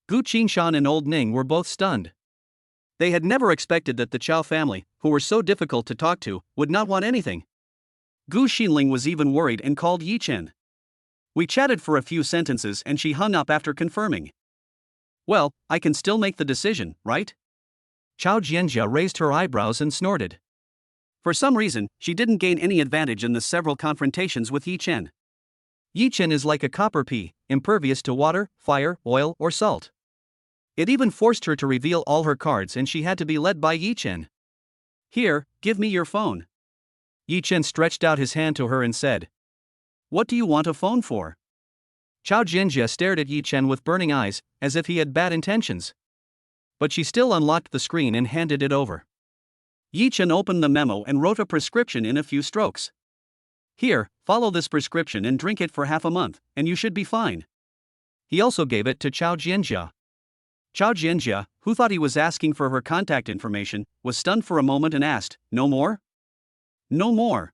Gu Qingshan and old Ning were both stunned. They had never expected that the Chao family, who were so difficult to talk to, would not want anything. Gu Xinling was even worried and called Yi Chen. We chatted for a few sentences and she hung up after confirming. Well, I can still make the decision, right? Chao Jianjia raised her eyebrows and snorted. For some reason, she didn't gain any advantage in the several confrontations with Yi Chen. Yi Chen is like a copper pea, impervious to water, fire, oil, or salt. It even forced her to reveal all her cards and she had to be led by Yi Chen. Here, give me your phone. Yi Chen stretched out his hand to her and said, What do you want a phone for? Chao Jianjia stared at Yi Chen with burning eyes, as if he had bad intentions. But she still unlocked the screen and handed it over. Yi Chen opened the memo and wrote a prescription in a few strokes. Here, follow this prescription and drink it for half a month, and you should be fine. He also gave it to Chao Jianjia. Chao Jianjia, who thought he was asking for her contact information, was stunned for a moment and asked, No more? No more.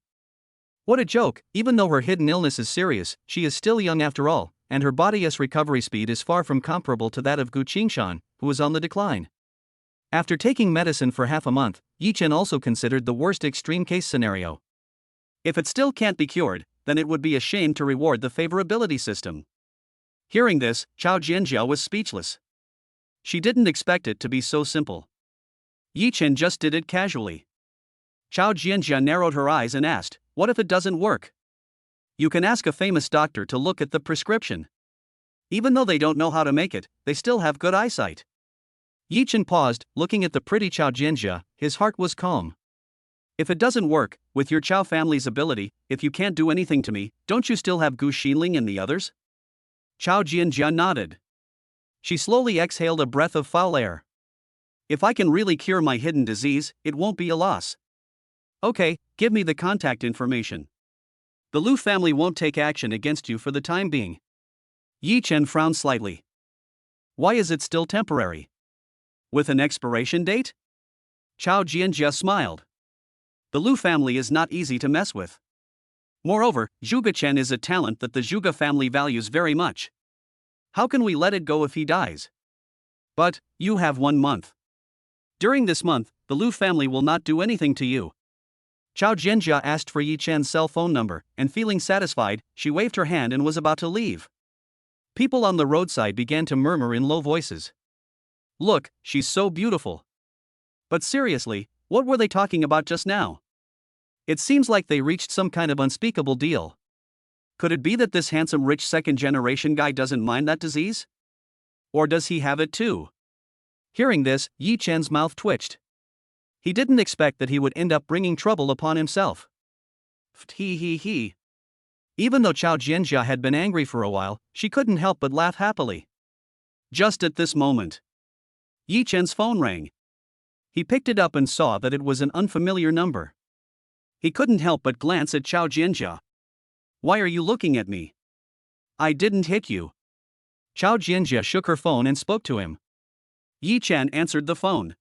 What a joke, even though her hidden illness is serious, she is still young after all, and her body's recovery speed is far from comparable to that of Gu Qingshan, who is on the decline. After taking medicine for half a month, Yi Chen also considered the worst extreme case scenario. If it still can't be cured, then it would be a shame to reward the favorability system. Hearing this, Chao Jianjia was speechless. She didn't expect it to be so simple. Yi Chen just did it casually. Chao Jianjia narrowed her eyes and asked, What if it doesn't work? You can ask a famous doctor to look at the prescription. Even though they don't know how to make it, they still have good eyesight. Yi Chen paused, looking at the pretty Chao Jianjia, his heart was calm. If it doesn't work, with your Chow family's ability, if you can't do anything to me, don't you still have Gu Xinling and the others? Chow Jianjia nodded. She slowly exhaled a breath of foul air. If I can really cure my hidden disease, it won't be a loss. Okay, give me the contact information. The Lu family won't take action against you for the time being. Yi Chen frowned slightly. Why is it still temporary? With an expiration date? Chow Jianjia smiled. The Lu family is not easy to mess with. Moreover, Zhuge Chen is a talent that the Zhuge family values very much. How can we let it go if he dies? But, you have 1 month. During this month, the Lu family will not do anything to you. Chow Jianjia asked for Yi Chen's cell phone number, and feeling satisfied, she waved her hand and was about to leave. People on the roadside began to murmur in low voices. Look, she's so beautiful. But seriously, what were they talking about just now? It seems like they reached some kind of unspeakable deal. Could it be that this handsome rich second-generation guy doesn't mind that disease? Or does he have it too? Hearing this, Yi Chen's mouth twitched. He didn't expect that he would end up bringing trouble upon himself. He. Even though Chow Jianjia had been angry for a while, she couldn't help but laugh happily. Just at this moment, Yi Chen's phone rang. He picked it up and saw that it was an unfamiliar number. He couldn't help but glance at Chow Jianjia. Why are you looking at me? I didn't hit you. Chow Jianjia shook her phone and spoke to him. Yi Chen answered the phone.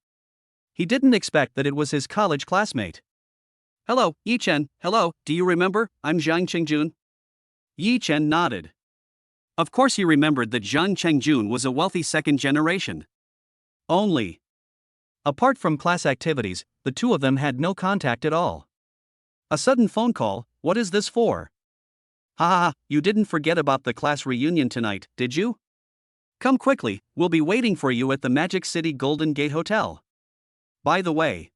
He didn't expect that it was his college classmate. Hello, Yi Chen, hello, do you remember? I'm Zhang Chengjun. Yi Chen nodded. Of course he remembered that Zhang Chengjun was a wealthy second generation. Only. Apart from class activities, the two of them had no contact at all. A sudden phone call, what is this for? Ha, you didn't forget about the class reunion tonight, did you? Come quickly, we'll be waiting for you at the Magic City Golden Gate Hotel. By the way,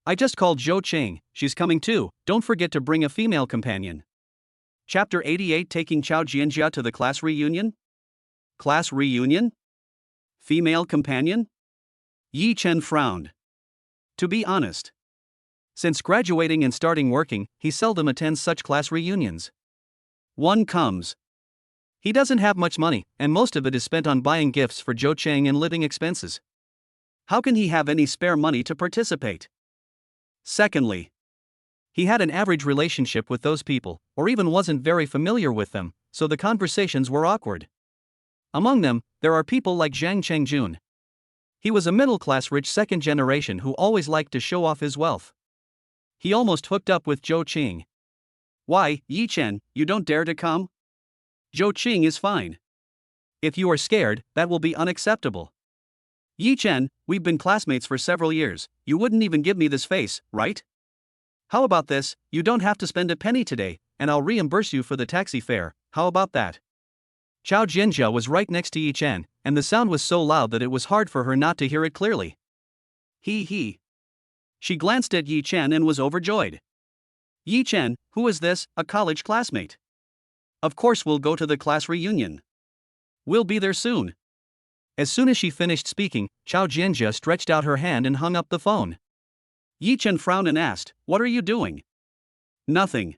I just called Zhou Qing, she's coming too, don't forget to bring a female companion. Chapter 88 Taking Chow Jianjia to the class reunion? Class reunion? Female companion? Yi Chen frowned. To be honest, since graduating and starting working, he seldom attends such class reunions. One comes. He doesn't have much money, and most of it is spent on buying gifts for Zhou Cheng and living expenses. How can he have any spare money to participate? Secondly, he had an average relationship with those people, or even wasn't very familiar with them, so the conversations were awkward. Among them, there are people like Zhang Chengjun. He was a middle-class rich second generation who always liked to show off his wealth. He almost hooked up with Zhou Qing. Why, Yi Chen, you don't dare to come? Zhou Qing is fine. If you are scared, that will be unacceptable. Yi Chen, we've been classmates for several years, you wouldn't even give me this face, right? How about this, you don't have to spend a penny today, and I'll reimburse you for the taxi fare, how about that? Chow Jianjia was right next to Yi Chen, and the sound was so loud that it was hard for her not to hear it clearly. He. She glanced at Yi Chen and was overjoyed. Yi Chen, who is this, a college classmate? Of course we'll go to the class reunion. We'll be there soon. As soon as she finished speaking, Chow Jianjia stretched out her hand and hung up the phone. Yi Chen frowned and asked, what are you doing? Nothing.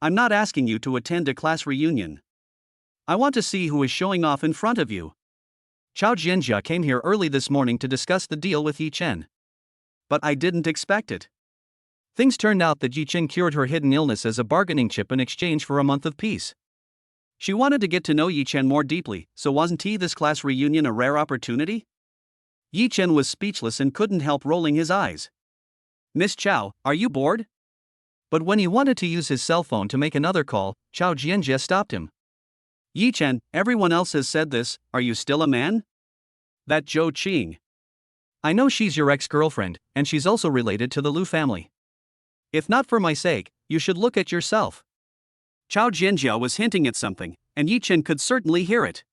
I'm not asking you to attend a class reunion. I want to see who is showing off in front of you. Chow Jianjia came here early this morning to discuss the deal with Yi Chen. But I didn't expect it. Things turned out that Yi Chen cured her hidden illness as a bargaining chip in exchange for a month of peace. She wanted to get to know Yi Chen more deeply, so wasn't this class reunion a rare opportunity? Yi Chen was speechless and couldn't help rolling his eyes. Miss Chow, are you bored? But when he wanted to use his cell phone to make another call, Chow Jianjia stopped him. Yi Chen, everyone else has said this, are you still a man? That Zhou Qing. I know she's your ex-girlfriend, and she's also related to the Lu family. If not for my sake, you should look at yourself. Chow Jianjia was hinting at something, and Yi Chen could certainly hear it.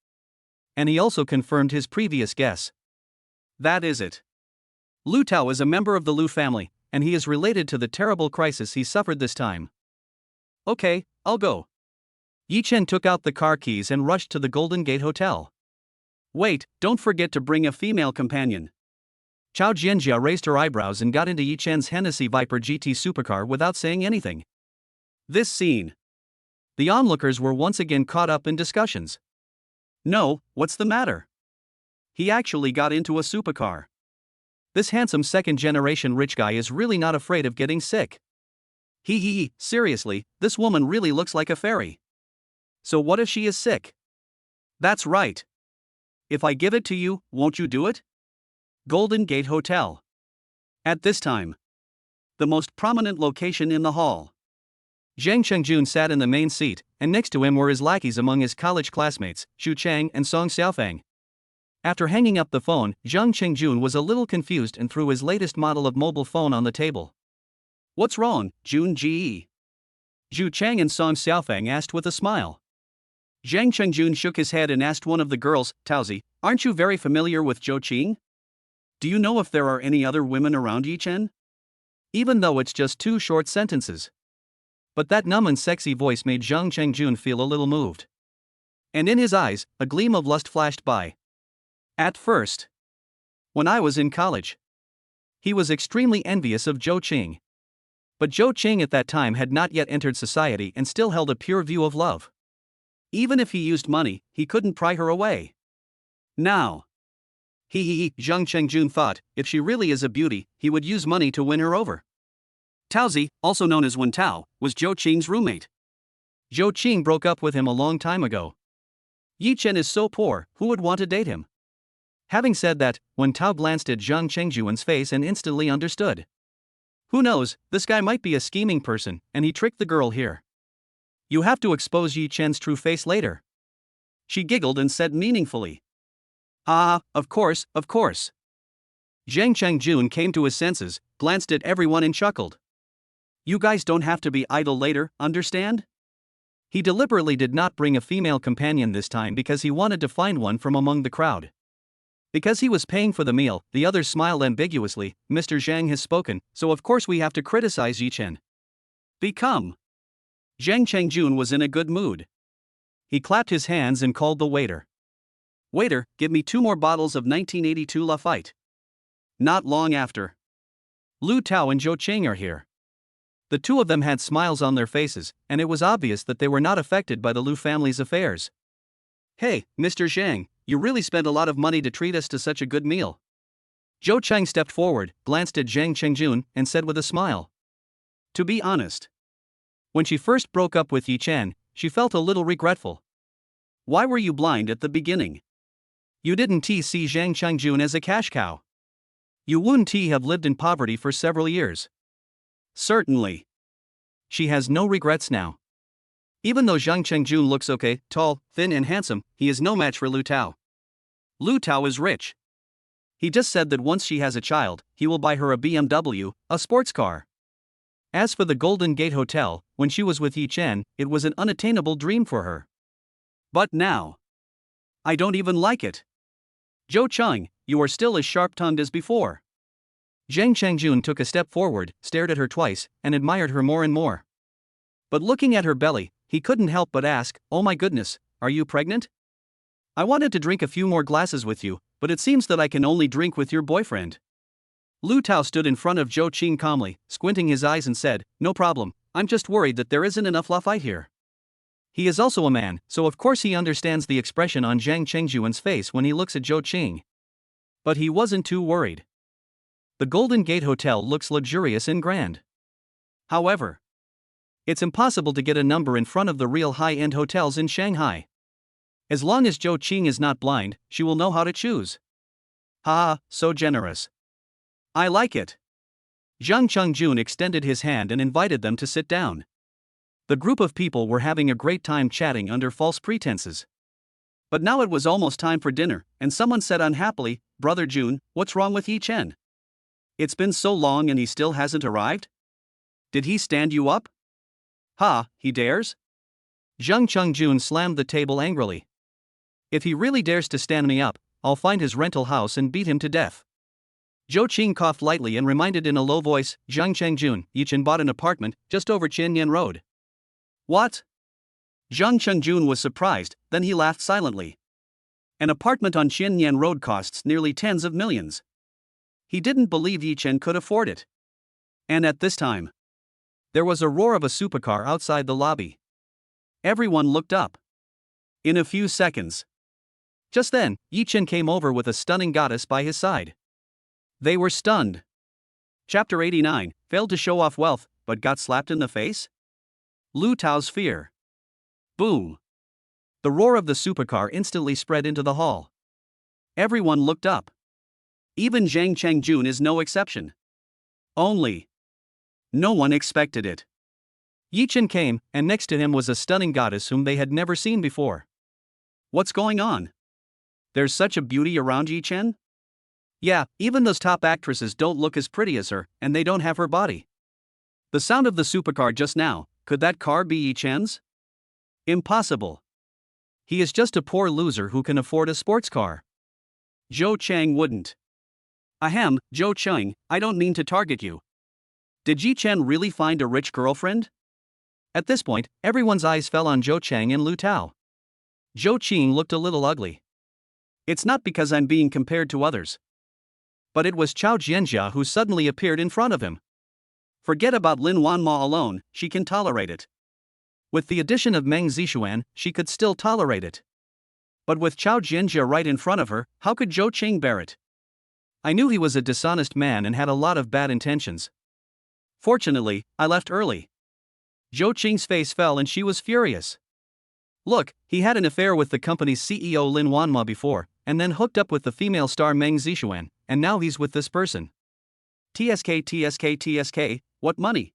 And he also confirmed his previous guess. That is it. Lu Tao is a member of the Lu family, and he is related to the terrible crisis he suffered this time. Okay, I'll go. Yi Chen took out the car keys and rushed to the Golden Gate Hotel. Wait, don't forget to bring a female companion. Chao Jianjia raised her eyebrows and got into Yi Chen's Hennessy Viper GT supercar without saying anything. This scene. The onlookers were once again caught up in discussions. No, what's the matter? He actually got into a supercar. This handsome second-generation rich guy is really not afraid of getting sick. Seriously, this woman really looks like a fairy. So what if she is sick? That's right. If I give it to you, won't you do it? Golden Gate Hotel. At this time, the most prominent location in the hall. Zhang Chengjun sat in the main seat, and next to him were his lackeys among his college classmates, Xu Chang and Song Xiaofang. After hanging up the phone, Zhang Chengjun was a little confused and threw his latest model of mobile phone on the table. What's wrong, Jun Ji? Xu Chang and Song Xiaofang asked with a smile. Zhang Chengjun shook his head and asked one of the girls, Taozi, aren't you very familiar with Zhou Qing? Do you know if there are any other women around Yi Chen? Even though it's just 2 short sentences. But that numb and sexy voice made Zhang Chengjun feel a little moved. And in his eyes, a gleam of lust flashed by. At first, when I was in college, he was extremely envious of Zhou Qing. But Zhou Qing at that time had not yet entered society and still held a pure view of love. Even if he used money, he couldn't pry her away. Now, Zhang Chengjun thought, if she really is a beauty, he would use money to win her over. Taozi, also known as Wen Tao, was Zhou Qing's roommate. Zhou Qing broke up with him a long time ago. Yi Chen is so poor, who would want to date him? Having said that, Wen Tao glanced at Zhang Chengjun's face and instantly understood. Who knows, this guy might be a scheming person, and he tricked the girl here. You have to expose Yi Chen's true face later. She giggled and said meaningfully. Of course. Zhang Chengjun came to his senses, glanced at everyone and chuckled. You guys don't have to be idle later, understand? He deliberately did not bring a female companion this time because he wanted to find one from among the crowd. Because he was paying for the meal, the others smiled ambiguously. Mr. Zhang has spoken, so of course we have to criticize Yi Chen. Become. Zhang Chengjun was in a good mood. He clapped his hands and called the waiter. Waiter, give me 2 more bottles of 1982 Lafite. Not long after, Lu Tao and Zhou Qing are here. The 2 of them had smiles on their faces, and it was obvious that they were not affected by the Lu family's affairs. Hey, Mr. Zhang, you really spent a lot of money to treat us to such a good meal. Zhou Cheng stepped forward, glanced at Zhang Chengjun, and said with a smile. To be honest, when she first broke up with Yi Chen, she felt a little regretful. Why were you blind at the beginning? You didn't see Zhang Chengjun as a cash cow. You wouldn't have lived in poverty for several years. Certainly. She has no regrets now. Even though Zhang Chengjun looks okay, tall, thin and handsome, he is no match for Lu Tao. Lu Tao is rich. He just said that once she has a child, he will buy her a BMW, a sports car. As for the Golden Gate Hotel, when she was with Yi Chen, it was an unattainable dream for her. But now, I don't even like it. Zhou Cheng, you are still as sharp-tongued as before. Zhang Chengjun took a step forward, stared at her twice, and admired her more and more. But looking at her belly, he couldn't help but ask, oh my goodness, are you pregnant? I wanted to drink a few more glasses with you, but it seems that I can only drink with your boyfriend. Lu Tao stood in front of Zhou Qing calmly, squinting his eyes and said, no problem, I'm just worried that there isn't enough Lafite here. He is also a man, so of course he understands the expression on Zhang Chengjun's face when he looks at Zhou Qing. But he wasn't too worried. The Golden Gate Hotel looks luxurious and grand. However, it's impossible to get a number in front of the real high-end hotels in Shanghai. As long as Zhou Qing is not blind, she will know how to choose. So generous. I like it. Zhang Chengjun extended his hand and invited them to sit down. The group of people were having a great time chatting under false pretenses. But now it was almost time for dinner, and someone said unhappily, Brother Jun, what's wrong with Yi Chen? It's been so long and he still hasn't arrived? Did he stand you up? He dares? Zhang Chengjun slammed the table angrily. If he really dares to stand me up, I'll find his rental house and beat him to death. Zhou Qing coughed lightly and reminded in a low voice, Zhang Chengjun, Yi Chen bought an apartment just over Qianyan Road. What? Zhang Chengjun was surprised, then he laughed silently. An apartment on Qianyan Road costs nearly tens of millions. He didn't believe Yi Chen could afford it. And at this time, there was a roar of a supercar outside the lobby. Everyone looked up. In a few seconds. Just then, Yi Chen came over with a stunning goddess by his side. They were stunned. Chapter 89, failed to show off wealth, but got slapped in the face? Lu Tao's fear. Boom. The roar of the supercar instantly spread into the hall. Everyone looked up. Even Zhang Changjun is no exception. Only. No one expected it. Yi Chen came, and next to him was a stunning goddess whom they had never seen before. What's going on? There's such a beauty around Yi Chen? Yeah, even those top actresses don't look as pretty as her, and they don't have her body. The sound of the supercar just now, could that car be Yi Chen's? Impossible. He is just a poor loser who can afford a sports car. Zhou Chang wouldn't. Ahem, Zhou Chang, I don't mean to target you. Did Yi Chen really find a rich girlfriend? At this point, everyone's eyes fell on Zhou Chang and Lu Tao. Zhou Qing looked a little ugly. It's not because I'm being compared to others. But it was Chao Jianjia who suddenly appeared in front of him. Forget about Lin Wanma alone, she can tolerate it. With the addition of Meng Zixuan, she could still tolerate it. But with Chao Jianjia right in front of her, how could Zhou Qing bear it? I knew he was a dishonest man and had a lot of bad intentions. Fortunately, I left early. Zhou Qing's face fell and she was furious. Look, he had an affair with the company's CEO Lin Wanma before, and then hooked up with the female star Meng Zixuan, and now he's with this person. TSK, what money?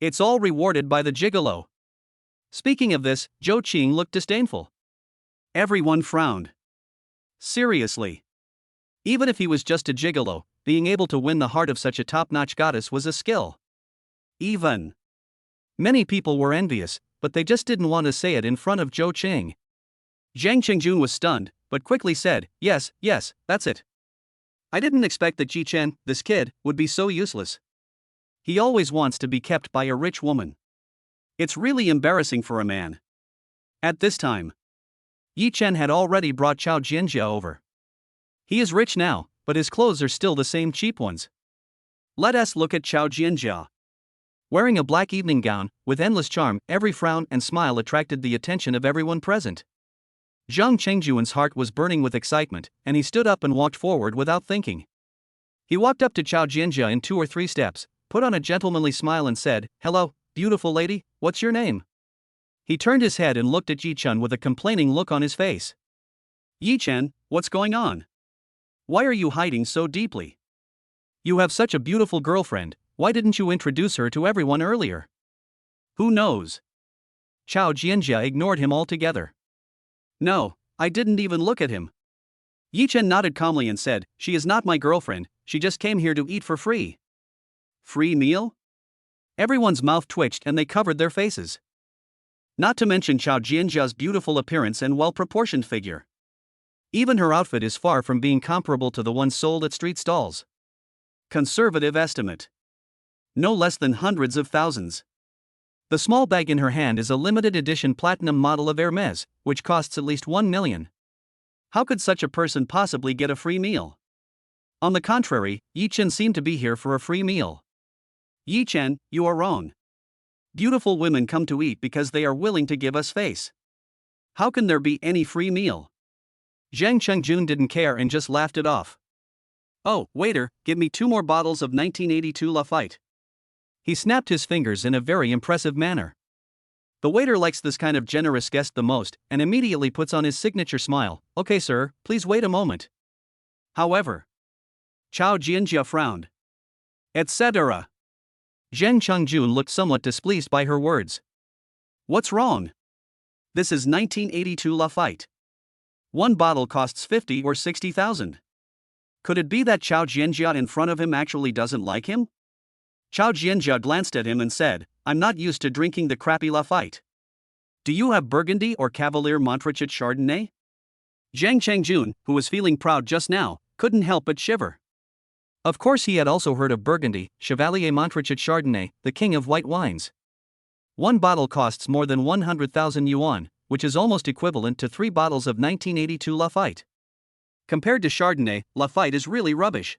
It's all rewarded by the gigolo. Speaking of this, Zhou Qing looked disdainful. Everyone frowned. Seriously. Even if he was just a gigolo, being able to win the heart of such a top-notch goddess was a skill. Even. Many people were envious, but they just didn't want to say it in front of Zhou Qing. Zhang Qingjun was stunned, but quickly said, yes, that's it. I didn't expect that Yi Chen, this kid, would be so useless. He always wants to be kept by a rich woman. It's really embarrassing for a man. At this time, Yi Chen had already brought Chao Jianjia over. He is rich now, but his clothes are still the same cheap ones. Let us look at Chao Jianjia. Wearing a black evening gown, with endless charm, every frown and smile attracted the attention of everyone present. Zhang Chengjuan's heart was burning with excitement, and he stood up and walked forward without thinking. He walked up to Chao Jianjia in 2 or 3 steps, put on a gentlemanly smile and said, "Hello, beautiful lady, what's your name?" He turned his head and looked at Yi Chen with a complaining look on his face. Yi Chen, what's going on? Why are you hiding so deeply? You have such a beautiful girlfriend, why didn't you introduce her to everyone earlier? Who knows? Chao Jianjia ignored him altogether. No, I didn't even look at him. Yi Chen nodded calmly and said, she is not my girlfriend, she just came here to eat for free. Free meal? Everyone's mouth twitched and they covered their faces. Not to mention Chao Jianjia's beautiful appearance and well-proportioned figure. Even her outfit is far from being comparable to the one sold at street stalls. Conservative estimate. No less than hundreds of thousands. The small bag in her hand is a limited edition platinum model of Hermes, which costs at least 1 million. How could such a person possibly get a free meal? On the contrary, Yi Chen seemed to be here for a free meal. Yi Chen, you are wrong. Beautiful women come to eat because they are willing to give us face. How can there be any free meal? Zhang Chengjun didn't care and just laughed it off. Oh, waiter, give me 2 more bottles of 1982 Lafite. He snapped his fingers in a very impressive manner. The waiter likes this kind of generous guest the most, and immediately puts on his signature smile. Okay sir, please wait a moment. However, Chao Jianjia frowned. Etc. Zhang Chengjun looked somewhat displeased by her words. What's wrong? This is 1982 Lafite. 1 bottle costs 50 or 60,000. Could it be that Chao Jianjia in front of him actually doesn't like him? Chao Jianjia glanced at him and said, I'm not used to drinking the crappy Lafite. Do you have Burgundy or Cavalier Montrachet Chardonnay? Zhang Chengjun, who was feeling proud just now, couldn't help but shiver. Of course he had also heard of Burgundy, Chevalier Montrachet Chardonnay, the king of white wines. 1 bottle costs more than 100,000 yuan, which is almost equivalent to 3 bottles of 1982 Lafite. Compared to Chardonnay, Lafite is really rubbish.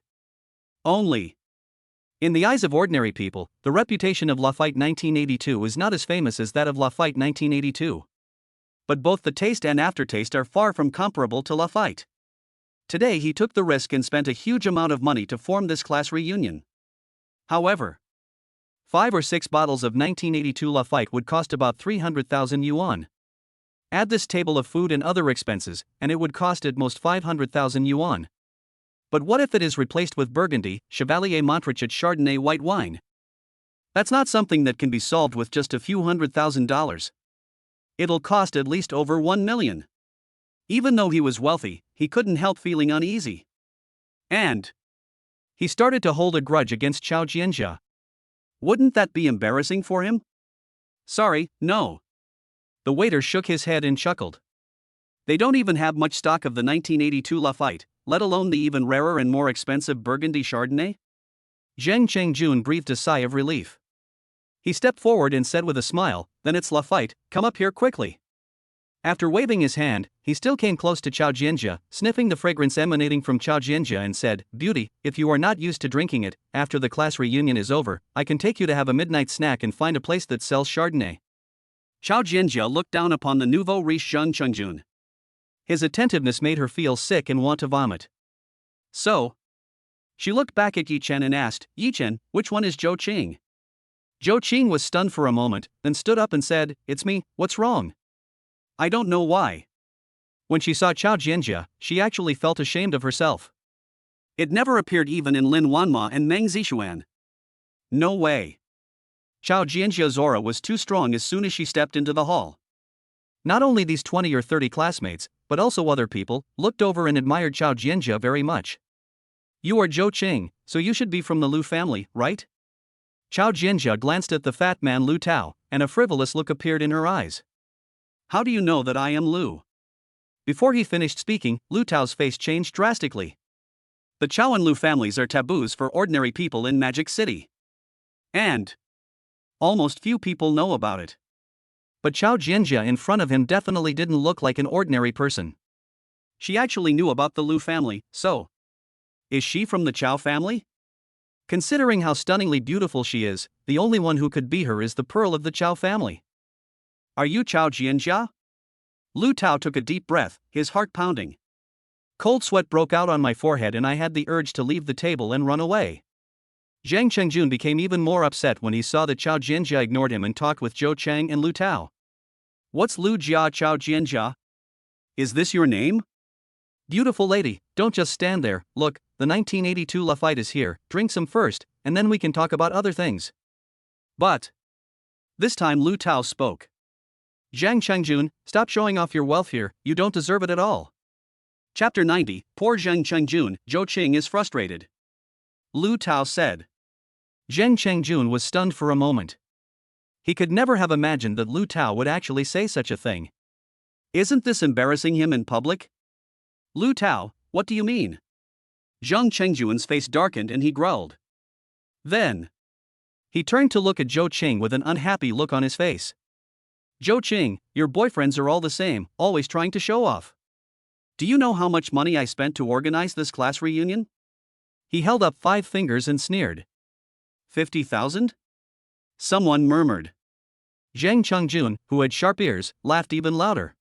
Only. In the eyes of ordinary people, the reputation of Lafite 1982 is not as famous as that of Lafite 1982. But both the taste and aftertaste are far from comparable to Lafite. Today he took the risk and spent a huge amount of money to form this class reunion. However, 5 or 6 bottles of 1982 Lafite would cost about 300,000 yuan. Add this table of food and other expenses, and it would cost at most 500,000 yuan. But what if it is replaced with Burgundy, Chevalier Montrachet Chardonnay white wine? That's not something that can be solved with just a few $100,000. It'll cost at least over 1 million. Even though he was wealthy, he couldn't help feeling uneasy. And he started to hold a grudge against Chao Jianjia. Wouldn't that be embarrassing for him? Sorry, no. The waiter shook his head and chuckled. They don't even have much stock of the 1982 Lafite, let alone the even rarer and more expensive Burgundy Chardonnay? Zheng Chengjun breathed a sigh of relief. He stepped forward and said with a smile, "Then it's Lafite, come up here quickly." After waving his hand, he still came close to Chao Jianjia, sniffing the fragrance emanating from Chao Jianjia and said, "Beauty, if you are not used to drinking it, after the class reunion is over, I can take you to have a midnight snack and find a place that sells Chardonnay." Chao Jianjia looked down upon the nouveau riche Zheng Chengjun. His attentiveness made her feel sick and want to vomit. So? She looked back at Yi Chen and asked, "Yi Chen, which one is Zhou Qing?" Zhou Qing was stunned for a moment, then stood up and said, "It's me, what's wrong?" "I don't know why." When she saw Chao Jianjia, she actually felt ashamed of herself. It never appeared even in Lin Wanma and Meng Zixuan. No way. Chao Jianjia's aura was too strong as soon as she stepped into the hall. Not only these 20 or 30 classmates, but also other people, looked over and admired Chao Jianjia very much. "You are Zhou Qing, so you should be from the Lu family, right?" Chao Jianjia glanced at the fat man Lu Tao, and a frivolous look appeared in her eyes. "How do you know that I am Lu?" Before he finished speaking, Lu Tao's face changed drastically. The Chao and Lu families are taboos for ordinary people in Magic City. And almost few people know about it. But Chao Jianjia in front of him definitely didn't look like an ordinary person. She actually knew about the Lu family, so is she from the Chao family? Considering how stunningly beautiful she is, the only one who could be her is the pearl of the Chao family. "Are you Chao Jianjia?" Lu Tao took a deep breath, his heart pounding. Cold sweat broke out on my forehead and I had the urge to leave the table and run away. Zheng Chengjun became even more upset when he saw that Chao Jianjia ignored him and talked with Zhou Cheng and Lu Tao. "What's Lu Jia Chao Jianjia? Is this your name?" "Beautiful lady, don't just stand there, look, the 1982 Lafite is here, drink some first, and then we can talk about other things." But this time Lu Tao spoke. "Zhang Chengjun, stop showing off your wealth here, you don't deserve it at all." Chapter 90, Poor Zheng Chengjun, Zhou Qing is frustrated. Lu Tao said. Zheng Chengjun was stunned for a moment. He could never have imagined that Lu Tao would actually say such a thing. "Isn't this embarrassing him in public?" "Lu Tao, what do you mean?" Zheng Chengjun's face darkened and he growled. Then he turned to look at Zhou Qing with an unhappy look on his face. "Zhou Qing, your boyfriends are all the same, always trying to show off. Do you know how much money I spent to organize this class reunion?" He held up 5 fingers and sneered. 50,000? Someone murmured. Zheng Chengjun, who had sharp ears, laughed even louder.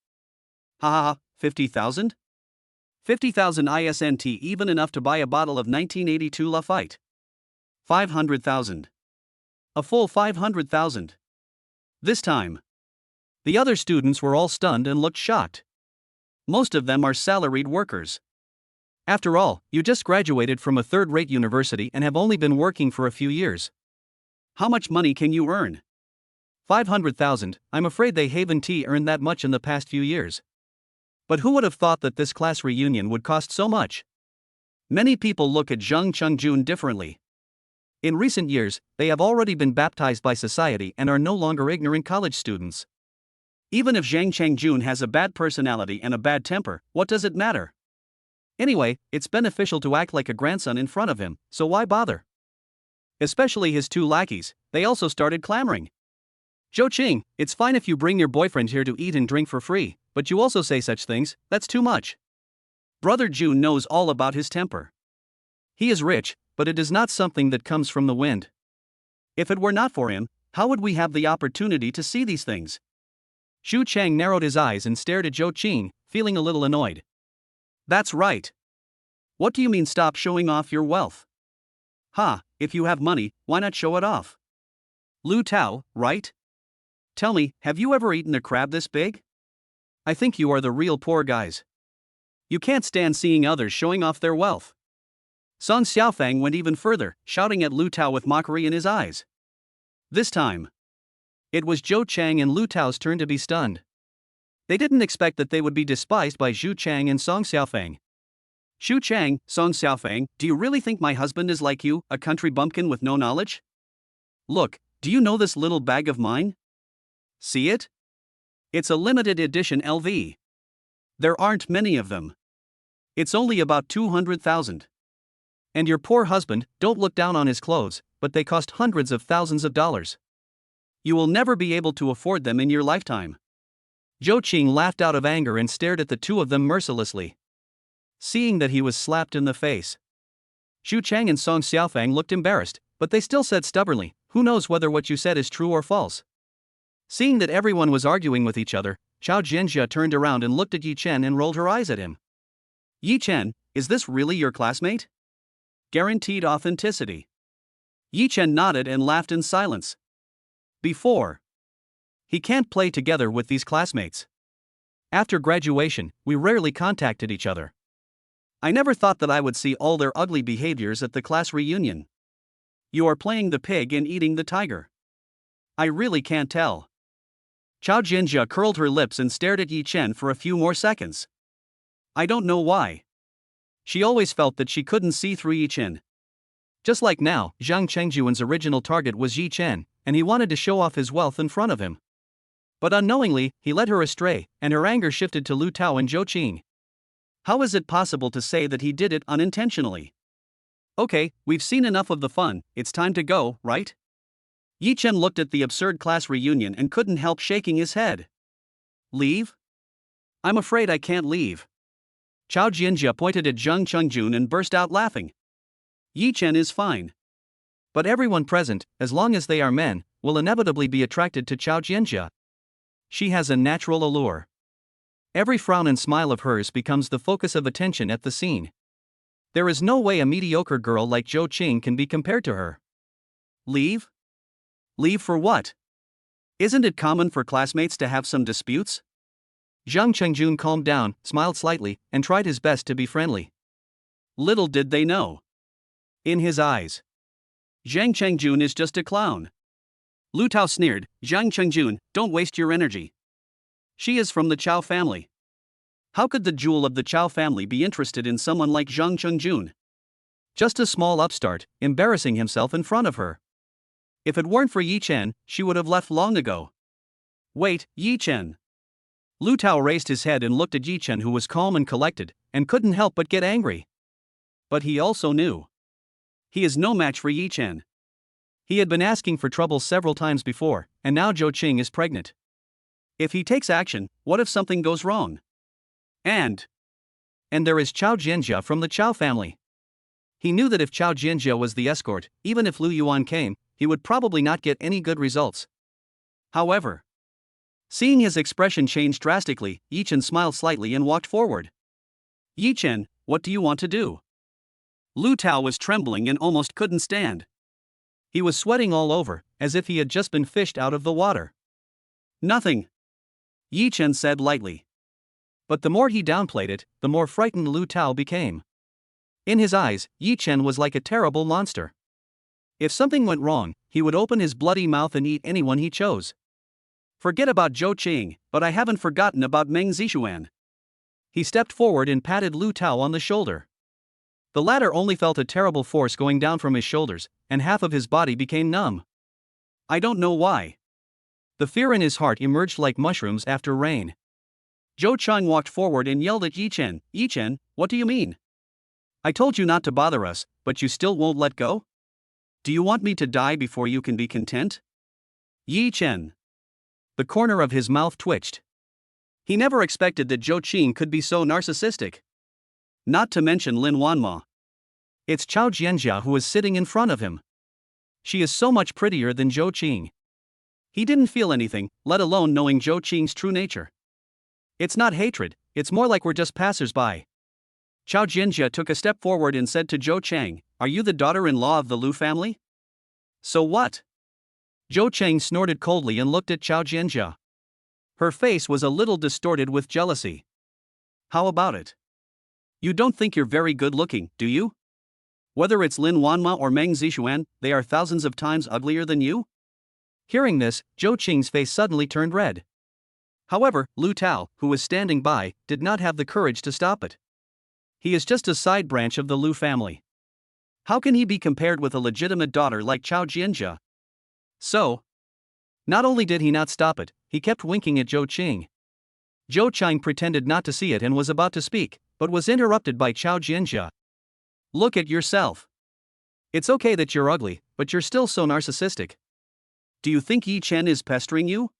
"Ha ha ha, 50,000? 50,000 isnt, even enough to buy a bottle of 1982 Lafite. 500,000. A full 500,000. This time the other students were all stunned and looked shocked. Most of them are salaried workers. After all, you just graduated from a third-rate university and have only been working for a few years. How much money can you earn? 500,000, I'm afraid they haven't earned that much in the past few years. But who would have thought that this class reunion would cost so much? Many people look at Zheng Chengjun differently. In recent years, they have already been baptized by society and are no longer ignorant college students. Even if Zheng Chengjun has a bad personality and a bad temper, what does it matter? Anyway, it's beneficial to act like a grandson in front of him, so why bother? Especially his 2 lackeys, they also started clamoring. "Zhou Qing, it's fine if you bring your boyfriend here to eat and drink for free, but you also say such things, that's too much." Brother Jun knows all about his temper. He is rich, but it is not something that comes from the wind. If it were not for him, how would we have the opportunity to see these things? Xu Chang narrowed his eyes and stared at Zhou Qing, feeling a little annoyed. That's right. What do you mean stop showing off your wealth? Ha, if you have money, why not show it off? Lu Tao, right? Tell me, have you ever eaten a crab this big? I think you are the real poor guys. You can't stand seeing others showing off their wealth. Song Xiaofang went even further, shouting at Lu Tao with mockery in his eyes. This time, it was Zhou Chang and Lu Tao's turn to be stunned. They didn't expect that they would be despised by Xu Chang and Song Xiaofang. Xu Chang, Song Xiaofang, do you really think my husband is like you, a country bumpkin with no knowledge? Look, do you know this little bag of mine? See it? It's a limited edition LV. There aren't many of them. It's only about 200,000. And your poor husband, don't look down on his clothes, but they cost hundreds of thousands of dollars. You will never be able to afford them in your lifetime. Zhou Qing laughed out of anger and stared at the two of them mercilessly. Seeing that he was slapped in the face, Xu Chang and Song Xiaofang looked embarrassed, but they still said stubbornly, "Who knows whether what you said is true or false?" Seeing that everyone was arguing with each other, Chao Jianjia turned around and looked at Yi Chen and rolled her eyes at him. Yi Chen, is this really your classmate? Guaranteed authenticity. Yi Chen nodded and laughed in silence. Before. He can't play together with these classmates. After graduation, we rarely contacted each other. I never thought that I would see all their ugly behaviors at the class reunion. You are playing the pig and eating the tiger. I really can't tell. Chao Jianjia curled her lips and stared at Yi Chen for a few more seconds. I don't know why. She always felt that she couldn't see through Yi Chen. Just like now, Zhang Chengjuan's original target was Yi Chen, and he wanted to show off his wealth in front of him. But unknowingly, he led her astray, and her anger shifted to Lu Tao and Zhou Qing. How is it possible to say that he did it unintentionally? Okay, we've seen enough of the fun, it's time to go, right? Yi Chen looked at the absurd class reunion and couldn't help shaking his head. Leave? I'm afraid I can't leave. Chao Jianjia pointed at Zhang Chengjun and burst out laughing. Yi Chen is fine. But everyone present, as long as they are men, will inevitably be attracted to Chao Jianjia. She has a natural allure. Every frown and smile of hers becomes the focus of attention at the scene. There is no way a mediocre girl like Zhou Qing can be compared to her. Leave? Leave for what? Isn't it common for classmates to have some disputes? Zhang Chengjun calmed down, smiled slightly, and tried his best to be friendly. Little did they know. In his eyes, Zhang Chengjun is just a clown. Lu Tao sneered, Zhang Chengjun, don't waste your energy. She is from the Chao family. How could the jewel of the Chao family be interested in someone like Zhang Chengjun? Just a small upstart, embarrassing himself in front of her. If it weren't for Yi Chen, she would have left long ago. Wait, Yi Chen. Lu Tao raised his head and looked at Yi Chen, who was calm and collected, and couldn't help but get angry. But he also knew. He is no match for Yi Chen. He had been asking for trouble several times before, and now Zhou Qing is pregnant. If he takes action, what if something goes wrong? And there is Chao Jianjia from the Chao family. He knew that if Chao Jianjia was the escort, even if Lu Yuan came, he would probably not get any good results. However, seeing his expression change drastically, Yi Chen smiled slightly and walked forward. Yi Chen, what do you want to do? Lu Tao was trembling and almost couldn't stand. He was sweating all over, as if he had just been fished out of the water. Nothing, Yi Chen said lightly. But the more he downplayed it, the more frightened Lu Tao became. In his eyes, Yi Chen was like a terrible monster. If something went wrong, he would open his bloody mouth and eat anyone he chose. Forget about Zhou Qing, but I haven't forgotten about Meng Zixuan. He stepped forward and patted Lu Tao on the shoulder. The latter only felt a terrible force going down from his shoulders, and half of his body became numb. I don't know why. The fear in his heart emerged like mushrooms after rain. Zhou Chang walked forward and yelled at Yi Chen, Yi Chen, what do you mean? I told you not to bother us, but you still won't let go? Do you want me to die before you can be content? Yi Chen. The corner of his mouth twitched. He never expected that Zhou Qing could be so narcissistic. Not to mention Lin Wanma. It's Chao Jianjia who is sitting in front of him. She is so much prettier than Zhou Qing. He didn't feel anything, let alone knowing Zhou Qing's true nature. It's not hatred, it's more like we're just passers-by. Chao Jianjia took a step forward and said to Zhou Chang, "Are you the daughter-in-law of the Lu family?" So what? Zhou Chang snorted coldly and looked at Chao Jianjia. Her face was a little distorted with jealousy. How about it? You don't think you're very good-looking, do you? Whether it's Lin Wanma or Meng Zixuan, they are thousands of times uglier than you? Hearing this, Zhou Qing's face suddenly turned red. However, Lu Tao, who was standing by, did not have the courage to stop it. He is just a side branch of the Lu family. How can he be compared with a legitimate daughter like Chao Jianjia? So, not only did he not stop it, he kept winking at Zhou Qing. Zhou Qing pretended not to see it and was about to speak, but was interrupted by Chao Jianjia. Look at yourself. It's okay that you're ugly, but you're still so narcissistic. Do you think Yi Chen is pestering you?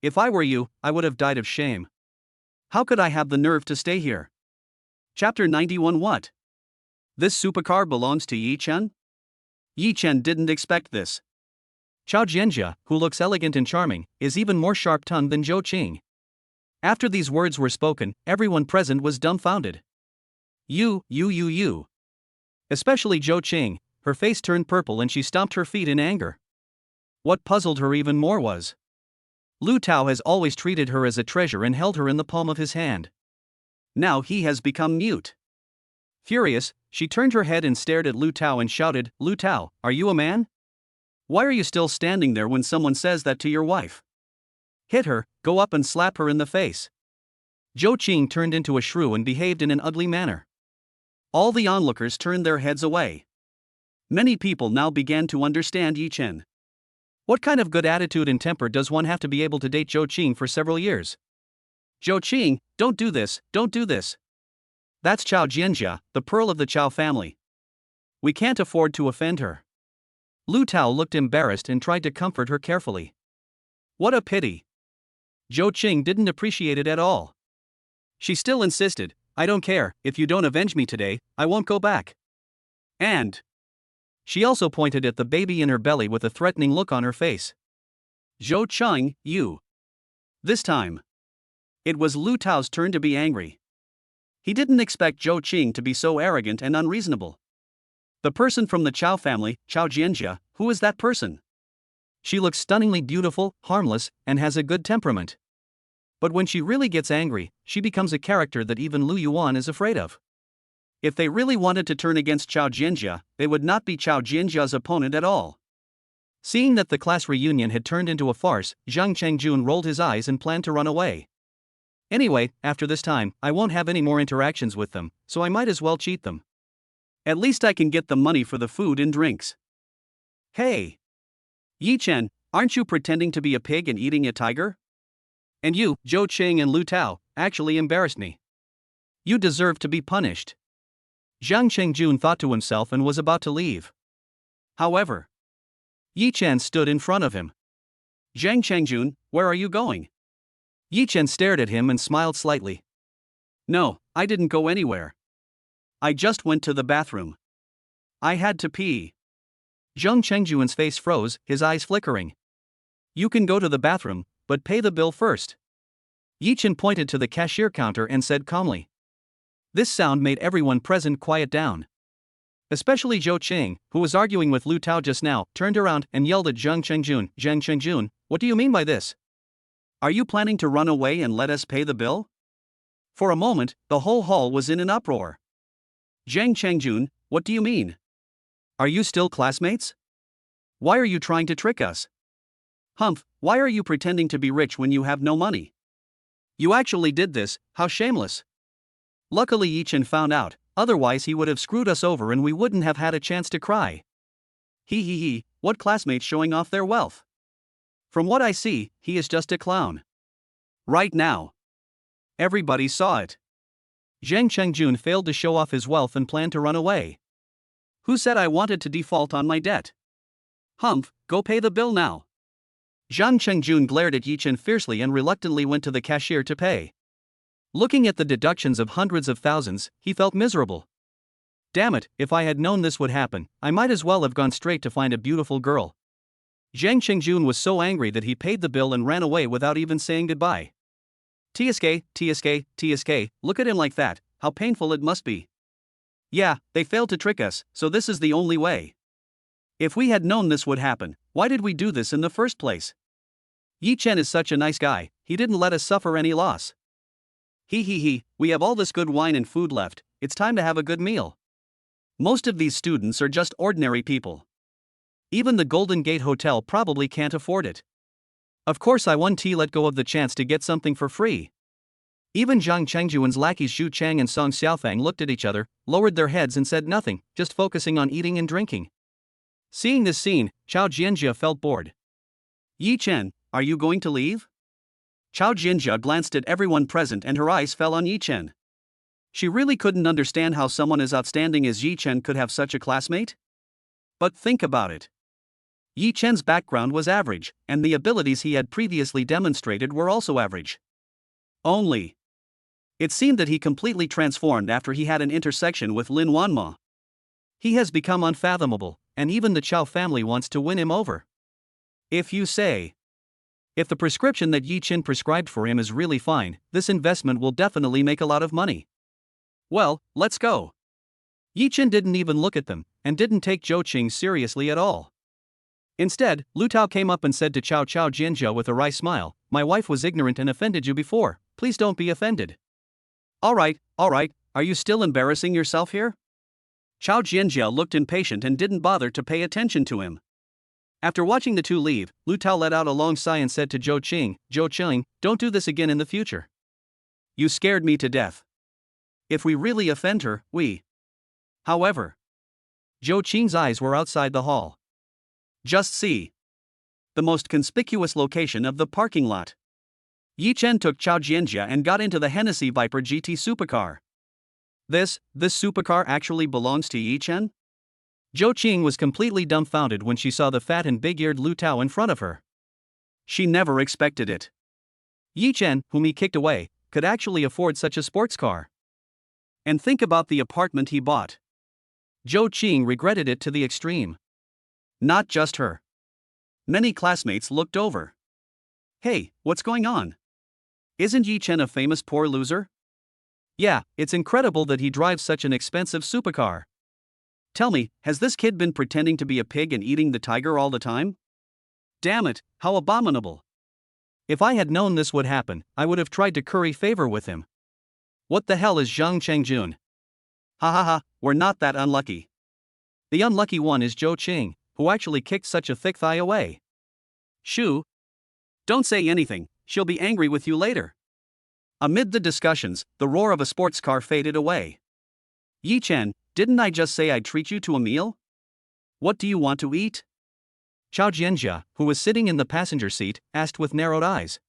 If I were you, I would have died of shame. How could I have the nerve to stay here? Chapter 91. What? This supercar belongs to Yi Chen? Yi Chen didn't expect this. Chao Jianjia, who looks elegant and charming, is even more sharp-tongued than Zhou Qing. After these words were spoken, everyone present was dumbfounded. You. Especially Zhou Qing, her face turned purple and she stomped her feet in anger. What puzzled her even more was Lu Tao has always treated her as a treasure and held her in the palm of his hand. Now he has become mute. Furious, she turned her head and stared at Lu Tao and shouted, "Lu Tao, are you a man? Why are you still standing there when someone says that to your wife? Hit her, go up and slap her in the face." Zhou Qing turned into a shrew and behaved in an ugly manner. All the onlookers turned their heads away. Many people now began to understand Yi Chen. What kind of good attitude and temper does one have to be able to date Zhou Qing for several years? Zhou Qing, don't do this, don't do this. That's Chao Jianjia, the pearl of the Chao family. We can't afford to offend her. Lu Tao looked embarrassed and tried to comfort her carefully. What a pity. Zhou Qing didn't appreciate it at all. She still insisted, "I don't care, if you don't avenge me today, I won't go back." And she also pointed at the baby in her belly with a threatening look on her face. Zhou Qing, you. This time, it was Lu Tao's turn to be angry. He didn't expect Zhou Qing to be so arrogant and unreasonable. The person from the Chao family, Chao Jianjia, who is that person? She looks stunningly beautiful, harmless, and has a good temperament. But when she really gets angry, she becomes a character that even Lu Yuan is afraid of. If they really wanted to turn against Chao Jianjia, they would not be Chao Jianjia's opponent at all. Seeing that the class reunion had turned into a farce, Zhang Chengjun rolled his eyes and planned to run away. Anyway, after this time, I won't have any more interactions with them, so I might as well cheat them. At least I can get the money for the food and drinks. Hey! Yi Chen, aren't you pretending to be a pig and eating a tiger? And you, Zhou Qing and Lu Tao, actually embarrassed me. You deserve to be punished. Zhang Chengjun thought to himself and was about to leave. However, Yi Chen stood in front of him. Zhang Chengjun, where are you going? Yi Chen stared at him and smiled slightly. No, I didn't go anywhere. I just went to the bathroom. I had to pee. Zhang Chengjun's face froze, his eyes flickering. You can go to the bathroom, but pay the bill first. Yi Chen pointed to the cashier counter and said calmly. This sound made everyone present quiet down. Especially Zhou Qing, who was arguing with Lu Tao just now, turned around and yelled at Zhang Chengjun, "Zhang Chengjun, what do you mean by this? Are you planning to run away and let us pay the bill?" For a moment, the whole hall was in an uproar. Zhang Chengjun, what do you mean? Are you still classmates? Why are you trying to trick us? Humph, why are you pretending to be rich when you have no money? You actually did this, how shameless. Luckily Yi Chen found out, otherwise he would have screwed us over and we wouldn't have had a chance to cry. He, what classmates showing off their wealth? From what I see, he is just a clown. Right now. Everybody saw it. Zhang Chengjun failed to show off his wealth and planned to run away. Who said I wanted to default on my debt? Humph, go pay the bill now. Zhang Chengjun glared at Yi Chen fiercely and reluctantly went to the cashier to pay. Looking at the deductions of hundreds of thousands, he felt miserable. Damn it, if I had known this would happen, I might as well have gone straight to find a beautiful girl. Zhang Qingjun was so angry that he paid the bill and ran away without even saying goodbye. TSK, look at him like that, how painful it must be. Yeah, they failed to trick us, so this is the only way. If we had known this would happen, why did we do this in the first place? Yi Chen is such a nice guy, he didn't let us suffer any loss. We have all this good wine and food left, it's time to have a good meal. Most of these students are just ordinary people. Even the Golden Gate Hotel probably can't afford it. Of course I won T let go of the chance to get something for free. Even Zhang Chengjuan's lackeys Zhu Chang and Song Xiaofang looked at each other, lowered their heads and said nothing, just focusing on eating and drinking. Seeing this scene, Chao Jianjia felt bored. Yi Chen, are you going to leave? Chao Jianjia glanced at everyone present and her eyes fell on Yi Chen. She really couldn't understand how someone as outstanding as Yi Chen could have such a classmate. But think about it. Yi Chen's background was average, and the abilities he had previously demonstrated were also average. Only. It seemed that he completely transformed after he had an intersection with Lin Wanma. He has become unfathomable, and even the Chao family wants to win him over. If the prescription that Yi Chen prescribed for him is really fine, this investment will definitely make a lot of money. Well, let's go. Yi Chen didn't even look at them, and didn't take Zhou Qing seriously at all. Instead, Lu Tao came up and said to Chao Jianjia with a wry smile, "My wife was ignorant and offended you before, please don't be offended." Alright, are you still embarrassing yourself here? Chao Jianjia looked impatient and didn't bother to pay attention to him. After watching the two leave, Lu Tao let out a long sigh and said to Zhou Qing, don't do this again in the future. You scared me to death. If we really offend her, we. However, Zhou Qing's eyes were outside the hall. Just see. The most conspicuous location of the parking lot. Yi Chen took Chao Jianjia and got into the Hennessy Viper GT supercar. This supercar actually belongs to Yi Chen? Zhou Qing was completely dumbfounded when she saw the fat and big-eared Lu Tao in front of her. She never expected it. Yi Chen, whom he kicked away, could actually afford such a sports car. And think about the apartment he bought. Zhou Qing regretted it to the extreme. Not just her. Many classmates looked over. Hey, what's going on? Isn't Yi Chen a famous poor loser? Yeah, it's incredible that he drives such an expensive supercar. Tell me, has this kid been pretending to be a pig and eating the tiger all the time? Damn it, how abominable. If I had known this would happen, I would have tried to curry favor with him. What the hell is Zhang Chengjun? We're not that unlucky. The unlucky one is Zhou Qing, who actually kicked such a thick thigh away. Shoo. Don't say anything, she'll be angry with you later. Amid the discussions, the roar of a sports car faded away. Yi Chen, didn't I just say I'd treat you to a meal? What do you want to eat? Chao Jianjia, who was sitting in the passenger seat, asked with narrowed eyes.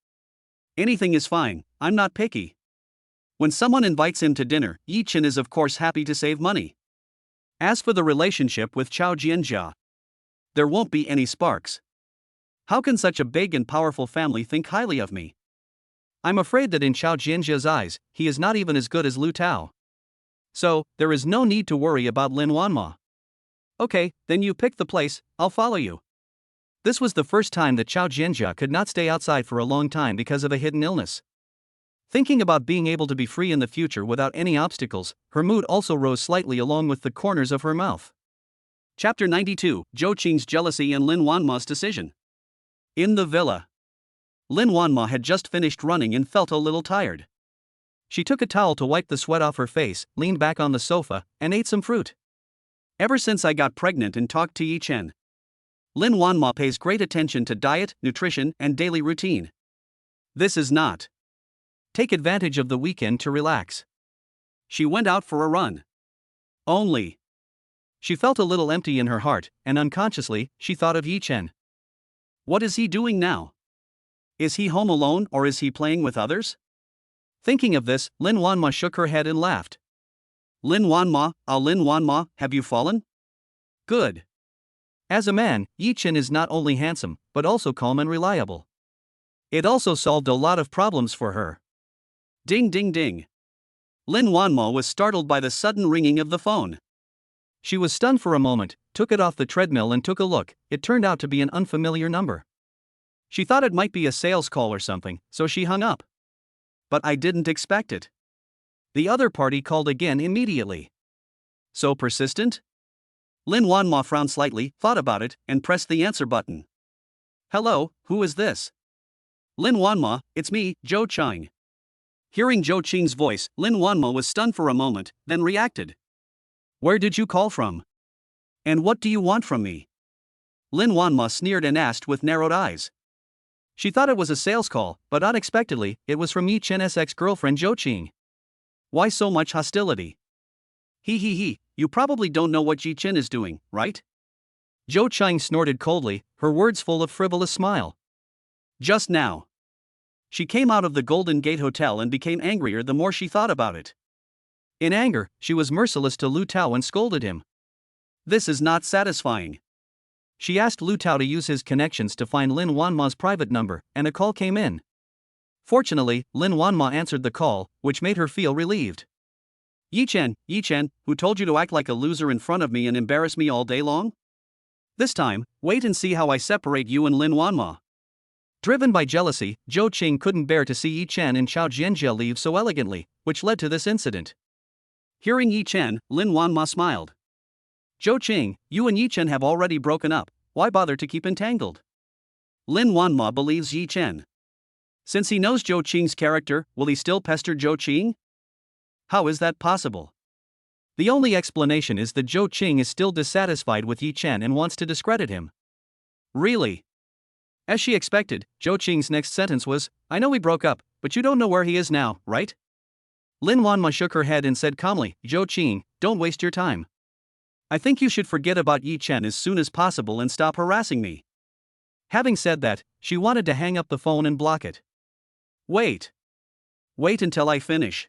Anything is fine, I'm not picky. When someone invites him to dinner, Yi Chen is of course happy to save money. As for the relationship with Chao Jianjia, there won't be any sparks. How can such a big and powerful family think highly of me? I'm afraid that in Chao Jianjia's eyes, he is not even as good as Lu Tao. So, there is no need to worry about Lin Wanma. Okay, then you pick the place, I'll follow you. This was the first time that Chao Jianjia could not stay outside for a long time because of a hidden illness. Thinking about being able to be free in the future without any obstacles, her mood also rose slightly along with the corners of her mouth. Chapter 92, Zhou Qing's jealousy and Lin Wanma's decision. In the villa. Lin Wanma had just finished running and felt a little tired. She took a towel to wipe the sweat off her face, leaned back on the sofa, and ate some fruit. Ever since I got pregnant and talked to Yi Chen, Lin Wanma pays great attention to diet, nutrition, and daily routine. This is not. Take advantage of the weekend to relax. She went out for a run. Only. She felt a little empty in her heart, and unconsciously, she thought of Yi Chen. What is he doing now? Is he home alone or is he playing with others? Thinking of this, Lin Wanma shook her head and laughed. Lin Wanma, have you fallen? Good. As a man, Yi Chen is not only handsome, but also calm and reliable. It also solved a lot of problems for her. Ding ding ding. Lin Wanma was startled by the sudden ringing of the phone. She was stunned for a moment, took it off the treadmill and took a look. It turned out to be an unfamiliar number. She thought it might be a sales call or something, so she hung up. But I didn't expect it. The other party called again immediately. So persistent? Lin Wanma frowned slightly, thought about it, and pressed the answer button. Hello, who is this? Lin Wanma, it's me, Zhou Cheng. Hearing Zhou Qing's voice, Lin Wanma was stunned for a moment, then reacted. Where did you call from? And what do you want from me? Lin Wanma sneered and asked with narrowed eyes. She thought it was a sales call, but unexpectedly, it was from Yi Chen's ex-girlfriend Zhou Qing. Why so much hostility? He, you probably don't know what Yi Chen is doing, right? Zhou Qing snorted coldly, her words full of frivolous smile. Just now. She came out of the Golden Gate Hotel and became angrier the more she thought about it. In anger, she was merciless to Lu Tao and scolded him. This is not satisfying. She asked Lu Tao to use his connections to find Lin Wanma's private number, and a call came in. Fortunately, Lin Wanma answered the call, which made her feel relieved. Yi Chen, who told you to act like a loser in front of me and embarrass me all day long? This time, wait and see how I separate you and Lin Wanma. Driven by jealousy, Zhou Qing couldn't bear to see Yi Chen and Chao Jianjia leave so elegantly, which led to this incident. Hearing Yi Chen, Lin Wanma smiled. Zhou Qing, you and Yi Chen have already broken up, why bother to keep entangled? Lin Wanma believes Yi Chen. Since he knows Zhou Qing's character, will he still pester Zhou Qing? How is that possible? The only explanation is that Zhou Qing is still dissatisfied with Yi Chen and wants to discredit him. Really? As she expected, Zhou Qing's next sentence was, I know we broke up, but you don't know where he is now, right? Lin Wanma shook her head and said calmly, Zhou Qing, don't waste your time. I think you should forget about Yi Chen as soon as possible and stop harassing me. Having said that, she wanted to hang up the phone and block it. Wait until I finish.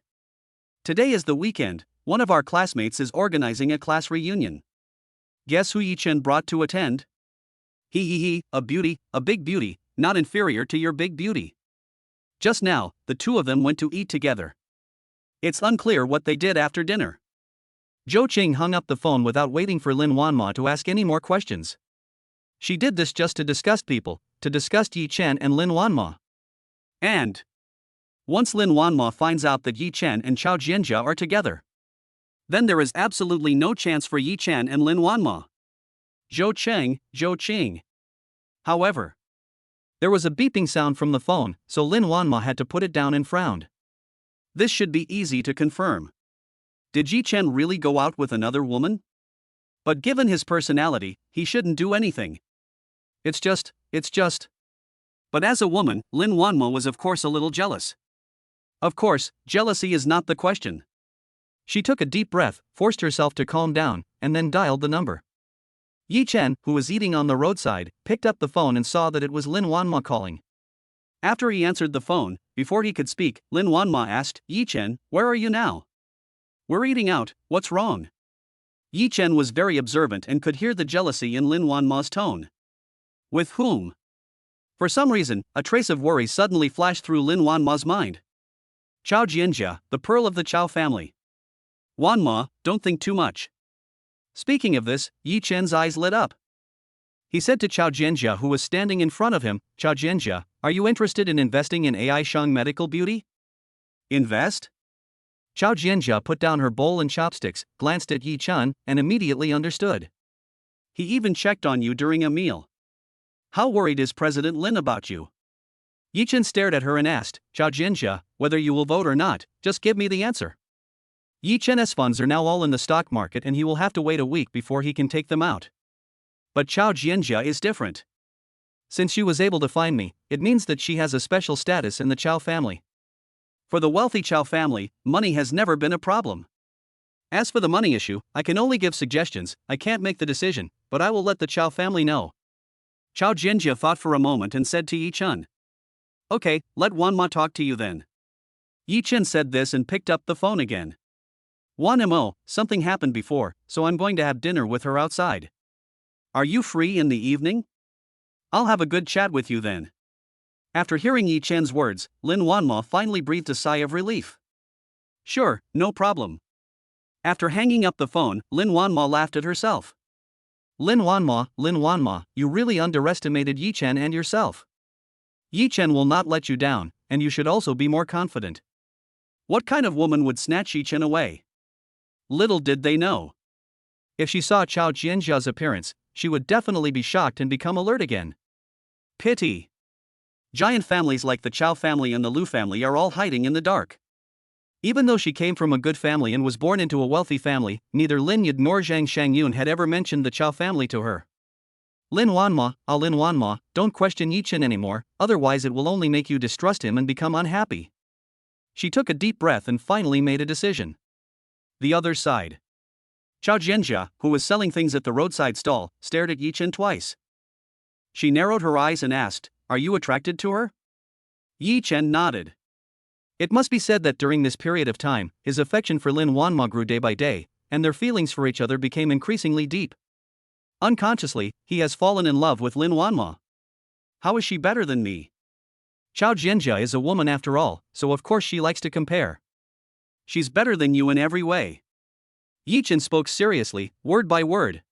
Today is the weekend, one of our classmates is organizing a class reunion. Guess who Yi Chen brought to attend? He, a beauty, a big beauty, not inferior to your big beauty. Just now, the two of them went to eat together. It's unclear what they did after dinner. Zhou Qing hung up the phone without waiting for Lin Wanma to ask any more questions. She did this just to disgust people, to disgust Yi Chen and Lin Wanma. And once Lin Wanma finds out that Yi Chen and Chao Jianjia are together, then there is absolutely no chance for Yi Chen and Lin Wanma. Zhou Qing. However, there was a beeping sound from the phone, so Lin Wanma had to put it down and frowned. This should be easy to confirm. Did Yi Chen really go out with another woman? But given his personality, he shouldn't do anything. It's just. But as a woman, Lin Wanma was of course a little jealous. Of course, jealousy is not the question. She took a deep breath, forced herself to calm down, and then dialed the number. Yi Chen, who was eating on the roadside, picked up the phone and saw that it was Lin Wanma calling. After he answered the phone, before he could speak, Lin Wanma asked, Yi Chen, where are you now? We're eating out, what's wrong? Yi Chen was very observant and could hear the jealousy in Lin Wanma's tone. With whom? For some reason, a trace of worry suddenly flashed through Lin Wanma's mind. Chao Jianjia, the pearl of the Chao family. Wanma, don't think too much. Speaking of this, Yi Chen's eyes lit up. He said to Chao Jianjia, who was standing in front of him, Chao Jianjia, are you interested in investing in AI Shang Medical Beauty? Invest? Chao Jianjia put down her bowl and chopsticks, glanced at Yi Chen, and immediately understood. He even checked on you during a meal. How worried is President Lin about you? Yi Chen stared at her and asked, Chao Jianjia, whether you will vote or not, just give me the answer. Yi Chen's funds are now all in the stock market and he will have to wait a week before he can take them out. But Chao Jianjia is different. Since she was able to find me, it means that she has a special status in the Chao family. For the wealthy Chao family, money has never been a problem. As for the money issue, I can only give suggestions, I can't make the decision, but I will let the Chao family know. Chao Jianjia thought for a moment and said to Yi Chen. Okay, let Wanma talk to you then. Yi Chen said this and picked up the phone again. Wanmo, something happened before, so I'm going to have dinner with her outside. Are you free in the evening? I'll have a good chat with you then. After hearing Yi Chen's words, Lin Wanma finally breathed a sigh of relief. Sure, no problem. After hanging up the phone, Lin Wanma laughed at herself. Lin Wanma, you really underestimated Yi Chen and yourself. Yi Chen will not let you down, and you should also be more confident. What kind of woman would snatch Yi Chen away? Little did they know. If she saw Chao Jianjia's appearance, she would definitely be shocked and become alert again. Pity. Giant families like the Chao family and the Lu family are all hiding in the dark. Even though she came from a good family and was born into a wealthy family, neither Lin Yud nor Zhang Shangyun had ever mentioned the Chao family to her. Lin Wanma, don't question Yi Chen anymore, otherwise it will only make you distrust him and become unhappy. She took a deep breath and finally made a decision. The other side. Chao Jianjia, who was selling things at the roadside stall, stared at Yi Chen twice. She narrowed her eyes and asked, "Are you attracted to her?" Yi Chen nodded. It must be said that during this period of time, his affection for Lin Wanma grew day by day, and their feelings for each other became increasingly deep. Unconsciously, he has fallen in love with Lin Wanma. How is she better than me? Chao Jianjia is a woman after all, so of course she likes to compare. She's better than you in every way. Yi Chen spoke seriously, word by word.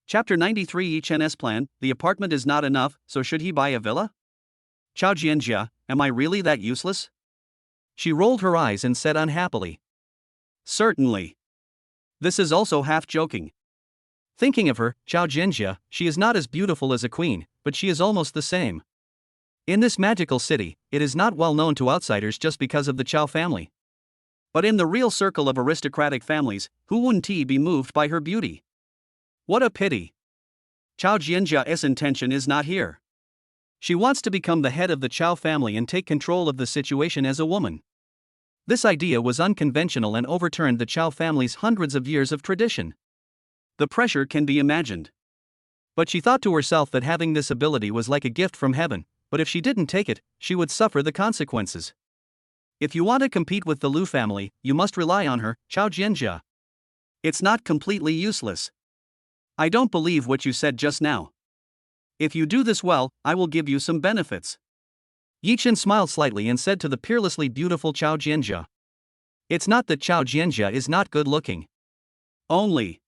Chapter 93 Yi Chen's plan, the apartment is not enough, so should he buy a villa? Chao Jianjia, am I really that useless? She rolled her eyes and said unhappily. Certainly. This is also half joking. Thinking of her, Chao Jianjia, she is not as beautiful as a queen, but she is almost the same. In this magical city, it is not well known to outsiders just because of the Chao family. But in the real circle of aristocratic families, who wouldn't be moved by her beauty? What a pity. Chao Jianjia's intention is not here. She wants to become the head of the Chao family and take control of the situation as a woman. This idea was unconventional and overturned the Chao family's hundreds of years of tradition. The pressure can be imagined. But she thought to herself that having this ability was like a gift from heaven, but if she didn't take it, she would suffer the consequences. If you want to compete with the Lu family, you must rely on her, Chao Jianjia. It's not completely useless. I don't believe what you said just now. If you do this well, I will give you some benefits. Yi Chen smiled slightly and said to the peerlessly beautiful Chao Jianjia. It's not that Chao Jianjia is not good looking. Only.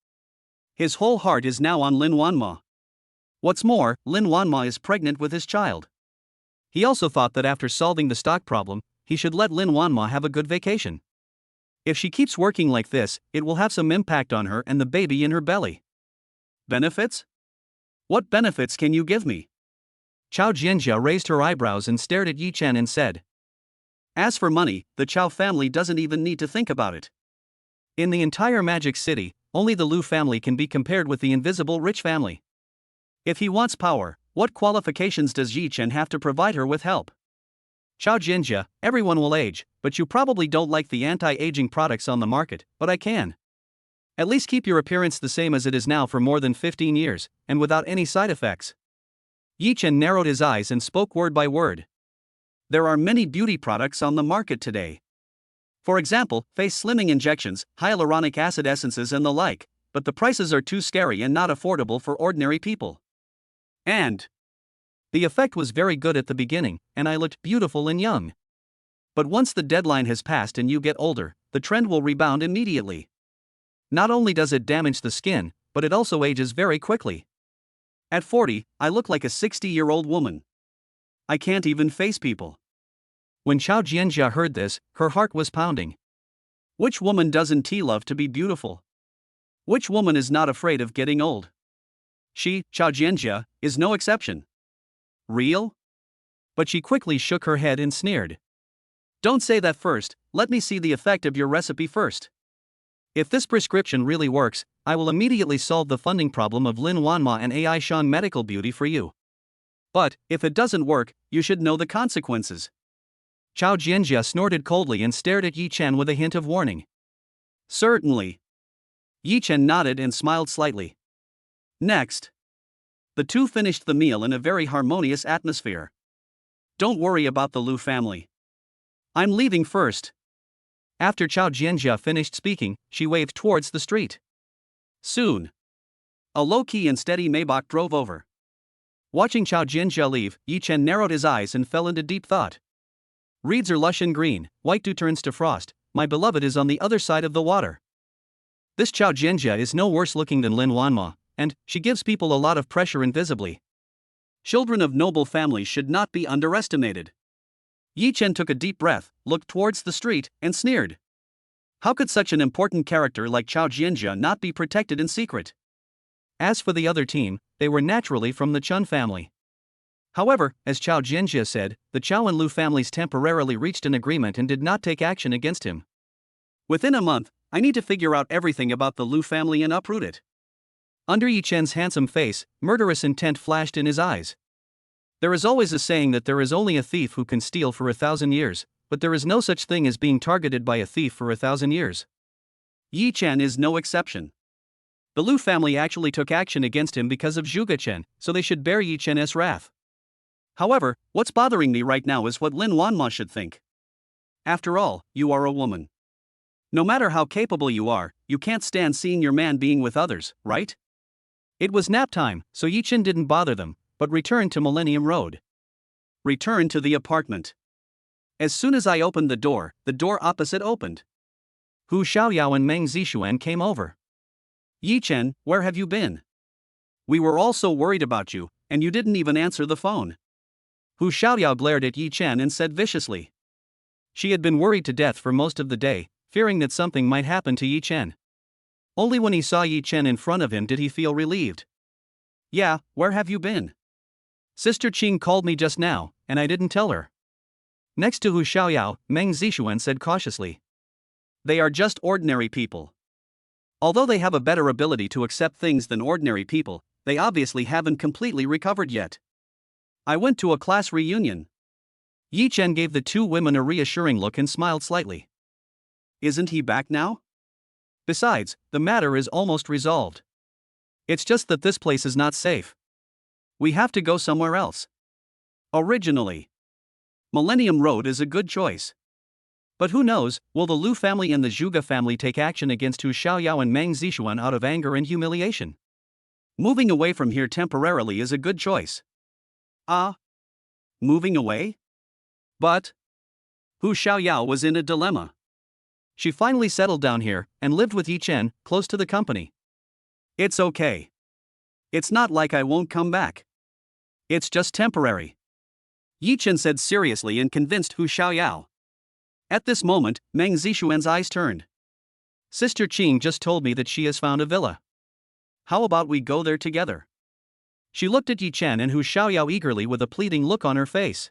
His whole heart is now on Lin Wanma. What's more, Lin Wanma is pregnant with his child. He also thought that after solving the stock problem, he should let Lin Wanma have a good vacation. If she keeps working like this, it will have some impact on her and the baby in her belly. Benefits? What benefits can you give me? Chao Jianjia raised her eyebrows and stared at Yi Chen and said. As for money, the Chao family doesn't even need to think about it. In the entire Magic City, only the Lu family can be compared with the invisible rich family. If he wants power, what qualifications does Yi Chen have to provide her with help? Chao Jianjia, everyone will age, but you probably don't like the anti-aging products on the market, but I can. At least keep your appearance the same as it is now for more than 15 years, and without any side effects. Yi Chen narrowed his eyes and spoke word by word. There are many beauty products on the market today. For example, face slimming injections, hyaluronic acid essences and the like, but the prices are too scary and not affordable for ordinary people. And the effect was very good at the beginning, and I looked beautiful and young. But once the deadline has passed and you get older, the trend will rebound immediately. Not only does it damage the skin, but it also ages very quickly. At 40, I look like a 60-year-old woman. I can't even face people. When Chao Jianjia heard this, her heart was pounding. Which woman doesn't love to be beautiful? Which woman is not afraid of getting old? She, Chao Jianjia, is no exception. Real? But she quickly shook her head and sneered. Don't say that first, let me see the effect of your recipe first. If this prescription really works, I will immediately solve the funding problem of Lin Wanma and AI Shang Medical Beauty for you. But, if it doesn't work, you should know the consequences. Chao Jianjia snorted coldly and stared at Yi Chen with a hint of warning. Certainly. Yi Chen nodded and smiled slightly. Next. The two finished the meal in a very harmonious atmosphere. Don't worry about the Lu family. I'm leaving first. After Chao Jianjia finished speaking, she waved towards the street. Soon. A low-key and steady Maybach drove over. Watching Chao Jianjia leave, Yi Chen narrowed his eyes and fell into deep thought. Reeds are lush and green, white dew turns to frost, my beloved is on the other side of the water. This Chao Jianjia is no worse looking than Lin Wanma, and she gives people a lot of pressure invisibly. Children of noble families should not be underestimated. Yi Chen took a deep breath, looked towards the street, and sneered. How could such an important character like Chao Jianjia not be protected in secret? As for the other team, they were naturally from the Chun family. However, as Chao Jianjia said, the Chao and Lu families temporarily reached an agreement and did not take action against him. Within a month, I need to figure out everything about the Lu family and uproot it. Under Yi Chen's handsome face, murderous intent flashed in his eyes. There is always a saying that there is only a thief who can steal for 1,000 years, but there is no such thing as being targeted by a thief for 1,000 years. Yi Chen is no exception. The Lu family actually took action against him because of Zhuge Chen, so they should bear Yi Chen's wrath. However, what's bothering me right now is what Lin Wanma should think. After all, you are a woman. No matter how capable you are, you can't stand seeing your man being with others, right? It was nap time, so Yi Chen didn't bother them, but returned to Millennium Road. Return to the apartment. As soon as I opened the door opposite opened. Hu Xiaoyao and Meng Zixuan came over. Yi Chen, where have you been? We were all so worried about you, and you didn't even answer the phone. Hu Xiaoyao glared at Yi Chen and said viciously. She had been worried to death for most of the day, fearing that something might happen to Yi Chen. Only when he saw Yi Chen in front of him did he feel relieved. Yeah, where have you been? Sister Qing called me just now, and I didn't tell her. Next to Hu Xiaoyao, Meng Zixuan said cautiously. They are just ordinary people. Although they have a better ability to accept things than ordinary people, they obviously haven't completely recovered yet. I went to a class reunion. Yi Chen gave the two women a reassuring look and smiled slightly. Isn't he back now? Besides, the matter is almost resolved. It's just that this place is not safe. We have to go somewhere else. Originally, Millennium Road is a good choice. But who knows, will the Lu family and the Zhuge family take action against Hu Xiaoyao and Meng Zixuan out of anger and humiliation? Moving away from here temporarily is a good choice. Moving away? But Hu Xiaoyao was in a dilemma. She finally settled down here and lived with Yi Chen, close to the company. It's okay. It's not like I won't come back. It's just temporary. Yi Chen said seriously and convinced Hu Xiaoyao. At this moment, Meng Zixuan's eyes turned. Sister Qing just told me that she has found a villa. How about we go there together? She looked at Yi Chen and Hu Xiaoyao eagerly with a pleading look on her face.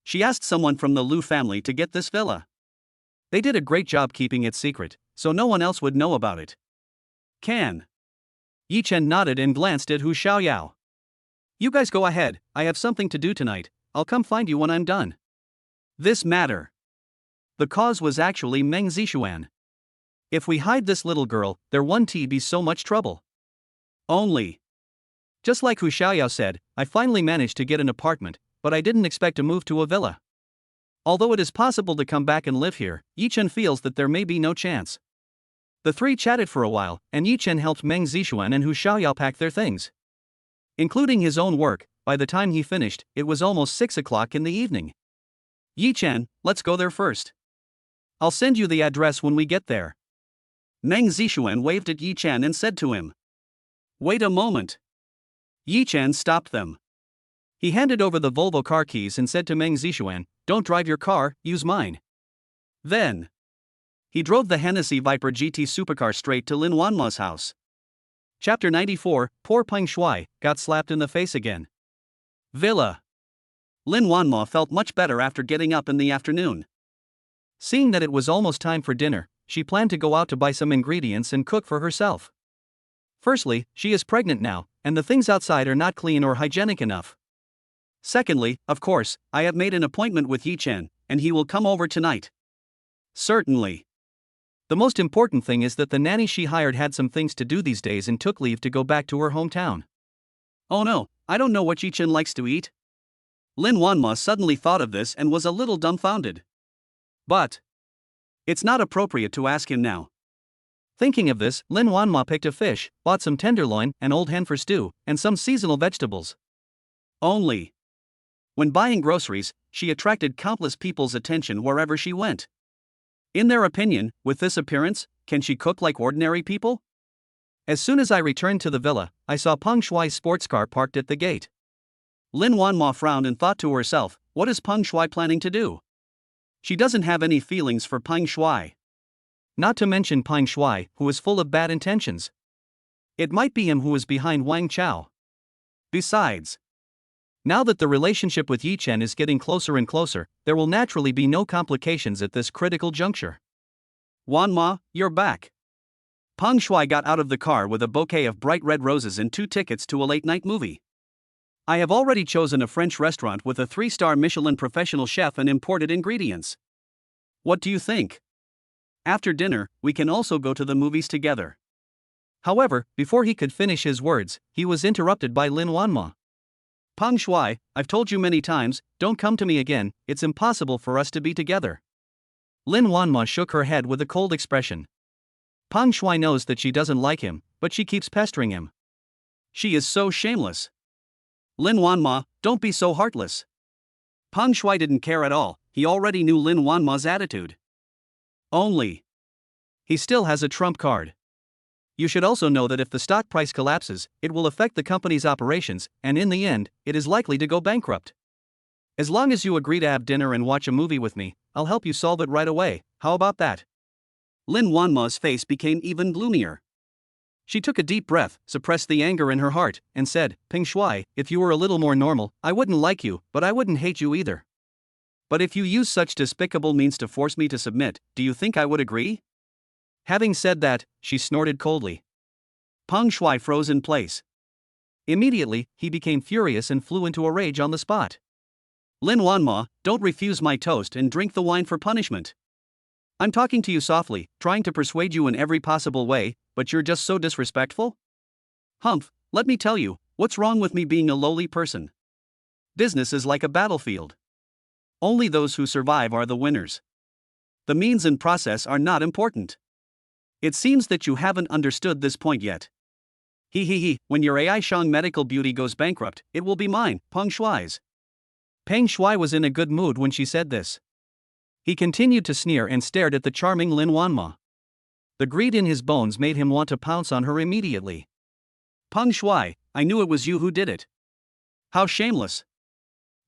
She asked someone from the Lu family to get this villa. They did a great job keeping it secret, so no one else would know about it. Yi Chen nodded and glanced at Hu Xiaoyao. You guys go ahead, I have something to do tonight, I'll come find you when I'm done. This matter. The cause was actually Meng Zixuan. If we hide this little girl, there won't be so much trouble. Only. Just like Hu Xiaoyao said, I finally managed to get an apartment, but I didn't expect to move to a villa. Although it is possible to come back and live here, Yi Chen feels that there may be no chance. The three chatted for a while, and Yi Chen helped Meng Zixuan and Hu Xiaoyao pack their things. Including his own work, by the time he finished, it was almost 6 o'clock in the evening. Yi Chen, let's go there first. I'll send you the address when we get there. Meng Zixuan waved at Yi Chen and said to him. Wait a moment. Yi Chen stopped them. He handed over the Volvo car keys and said to Meng Zixuan, don't drive your car, use mine. Then he drove the Hennessy Viper GT supercar straight to Lin Wanma's house. Chapter 94, Poor Peng Shuai got slapped in the face again. Villa. Lin Wanma felt much better after getting up in the afternoon. Seeing that it was almost time for dinner, she planned to go out to buy some ingredients and cook for herself. Firstly, she is pregnant now, and the things outside are not clean or hygienic enough. Secondly, of course, I have made an appointment with Yi Chen, and he will come over tonight. Certainly. The most important thing is that the nanny she hired had some things to do these days and took leave to go back to her hometown. Oh no, I don't know what Yi Chen likes to eat. Lin Wanma suddenly thought of this and was a little dumbfounded. But it's not appropriate to ask him now. Thinking of this, Lin Wanma picked a fish, bought some tenderloin, an old hen for stew, and some seasonal vegetables. Only. When buying groceries, she attracted countless people's attention wherever she went. In their opinion, with this appearance, Can she cook like ordinary people? As soon as I returned to the villa, I saw Peng Shuai's sports car parked at the gate. Lin Wanma frowned and thought to herself, what is Peng Shuai planning to do? She doesn't have any feelings for Peng Shuai. Not to mention Peng Shuai, who is full of bad intentions. It might be him who is behind Wang Chao. Besides, now that the relationship with Yi Chen is getting closer and closer, there will naturally be no complications at this critical juncture. Wanma, you're back. Peng Shuai got out of the car with a bouquet of bright red roses and 2 tickets to a late-night movie. I have already chosen a French restaurant with a 3-star Michelin professional chef and imported ingredients. What do you think? After dinner, we can also go to the movies together. However, before he could finish his words, he was interrupted by Lin Wanma. Peng Shuai, I've told you many times, don't come to me again, it's impossible for us to be together. Lin Wanma shook her head with a cold expression. Peng Shuai knows that she doesn't like him, but she keeps pestering him. She is so shameless. Lin Wanma, don't be so heartless. Peng Shuai didn't care at all, he already knew Lin Wanma's attitude. Only, he still has a trump card. You should also know that if the stock price collapses, it will affect the company's operations, and in the end, it is likely to go bankrupt. As long as you agree to have dinner and watch a movie with me, I'll help you solve it right away, how about that? Lin Wanma's face became even gloomier. She took a deep breath, suppressed the anger in her heart, and said, Peng Shuai, if you were a little more normal, I wouldn't like you, but I wouldn't hate you either. But if you use such despicable means to force me to submit, do you think I would agree? Having said that, she snorted coldly. Peng Shuai froze in place. Immediately, he became furious and flew into a rage on the spot. Lin Wanma, don't refuse my toast and drink the wine for punishment. I'm talking to you softly, trying to persuade you in every possible way, but you're just so disrespectful? Humph, let me tell you, what's wrong with me being a lowly person? Business is like a battlefield. Only those who survive are the winners. The means and process are not important. It seems that you haven't understood this point yet. When your AI Shang Medical Beauty goes bankrupt, it will be mine, Peng Shuai's. Peng Shuai was in a good mood when she said this. He continued to sneer and stared at the charming Lin Wanma. The greed in his bones made him want to pounce on her immediately. Peng Shuai, I knew it was you who did it. How shameless.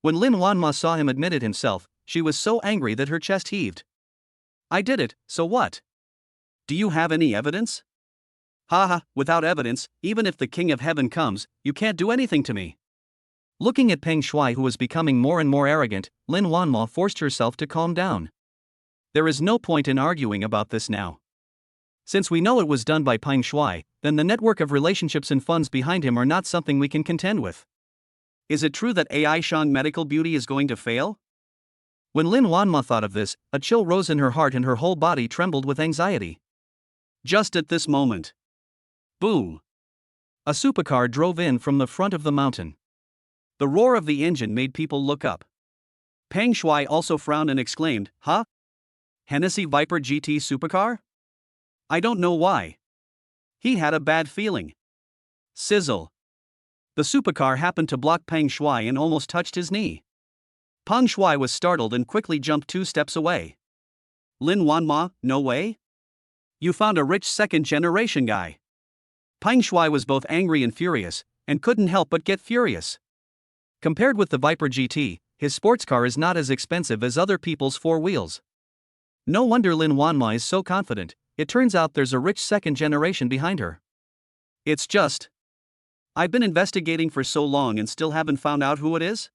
When Lin Wanma saw him admit it himself, she was so angry that her chest heaved. I did it, so what? Do you have any evidence? Without evidence, even if the King of Heaven comes, you can't do anything to me. Looking at Peng Shuai, who was becoming more and more arrogant, Lin Wanma forced herself to calm down. There is no point in arguing about this now. Since we know it was done by Peng Shuai, then the network of relationships and funds behind him are not something we can contend with. Is it true that AI Shang Medical Beauty is going to fail? When Lin Wanma thought of this, a chill rose in her heart and her whole body trembled with anxiety. Just at this moment. Boom! A supercar drove in from the front of the mountain. The roar of the engine made people look up. Peng Shuai also frowned and exclaimed, Huh? Hennessy Viper GT supercar? I don't know why. He had a bad feeling. Sizzle. The supercar happened to block Peng Shuai and almost touched his knee. Peng Shuai was startled and quickly jumped 2 steps away. Lin Wanma, no way? You found a rich second-generation guy. Peng Shuai was both angry and furious, and couldn't help but get furious. Compared with the Viper GT, his sports car is not as expensive as other people's 4 wheels. No wonder Lin Wanma is so confident. It turns out there's a rich second generation behind her. It's just, I've been investigating for so long and still haven't found out who it is?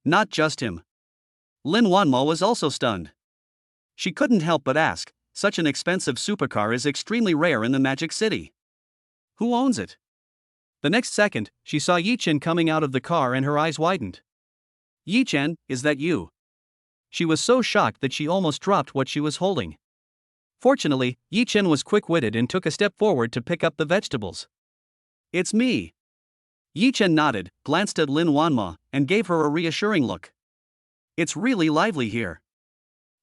Not just him. Lin Wanma was also stunned. She couldn't help but ask, such an expensive supercar is extremely rare in the Magic City. Who owns it? The next second, she saw Yi Chen coming out of the car and her eyes widened. Yi Chen, is that you? She was so shocked that she almost dropped what she was holding. Fortunately, Yi Chen was quick-witted and took a step forward to pick up the vegetables. It's me. Yi Chen nodded, glanced at Lin Wanma, and gave her a reassuring look. It's really lively here.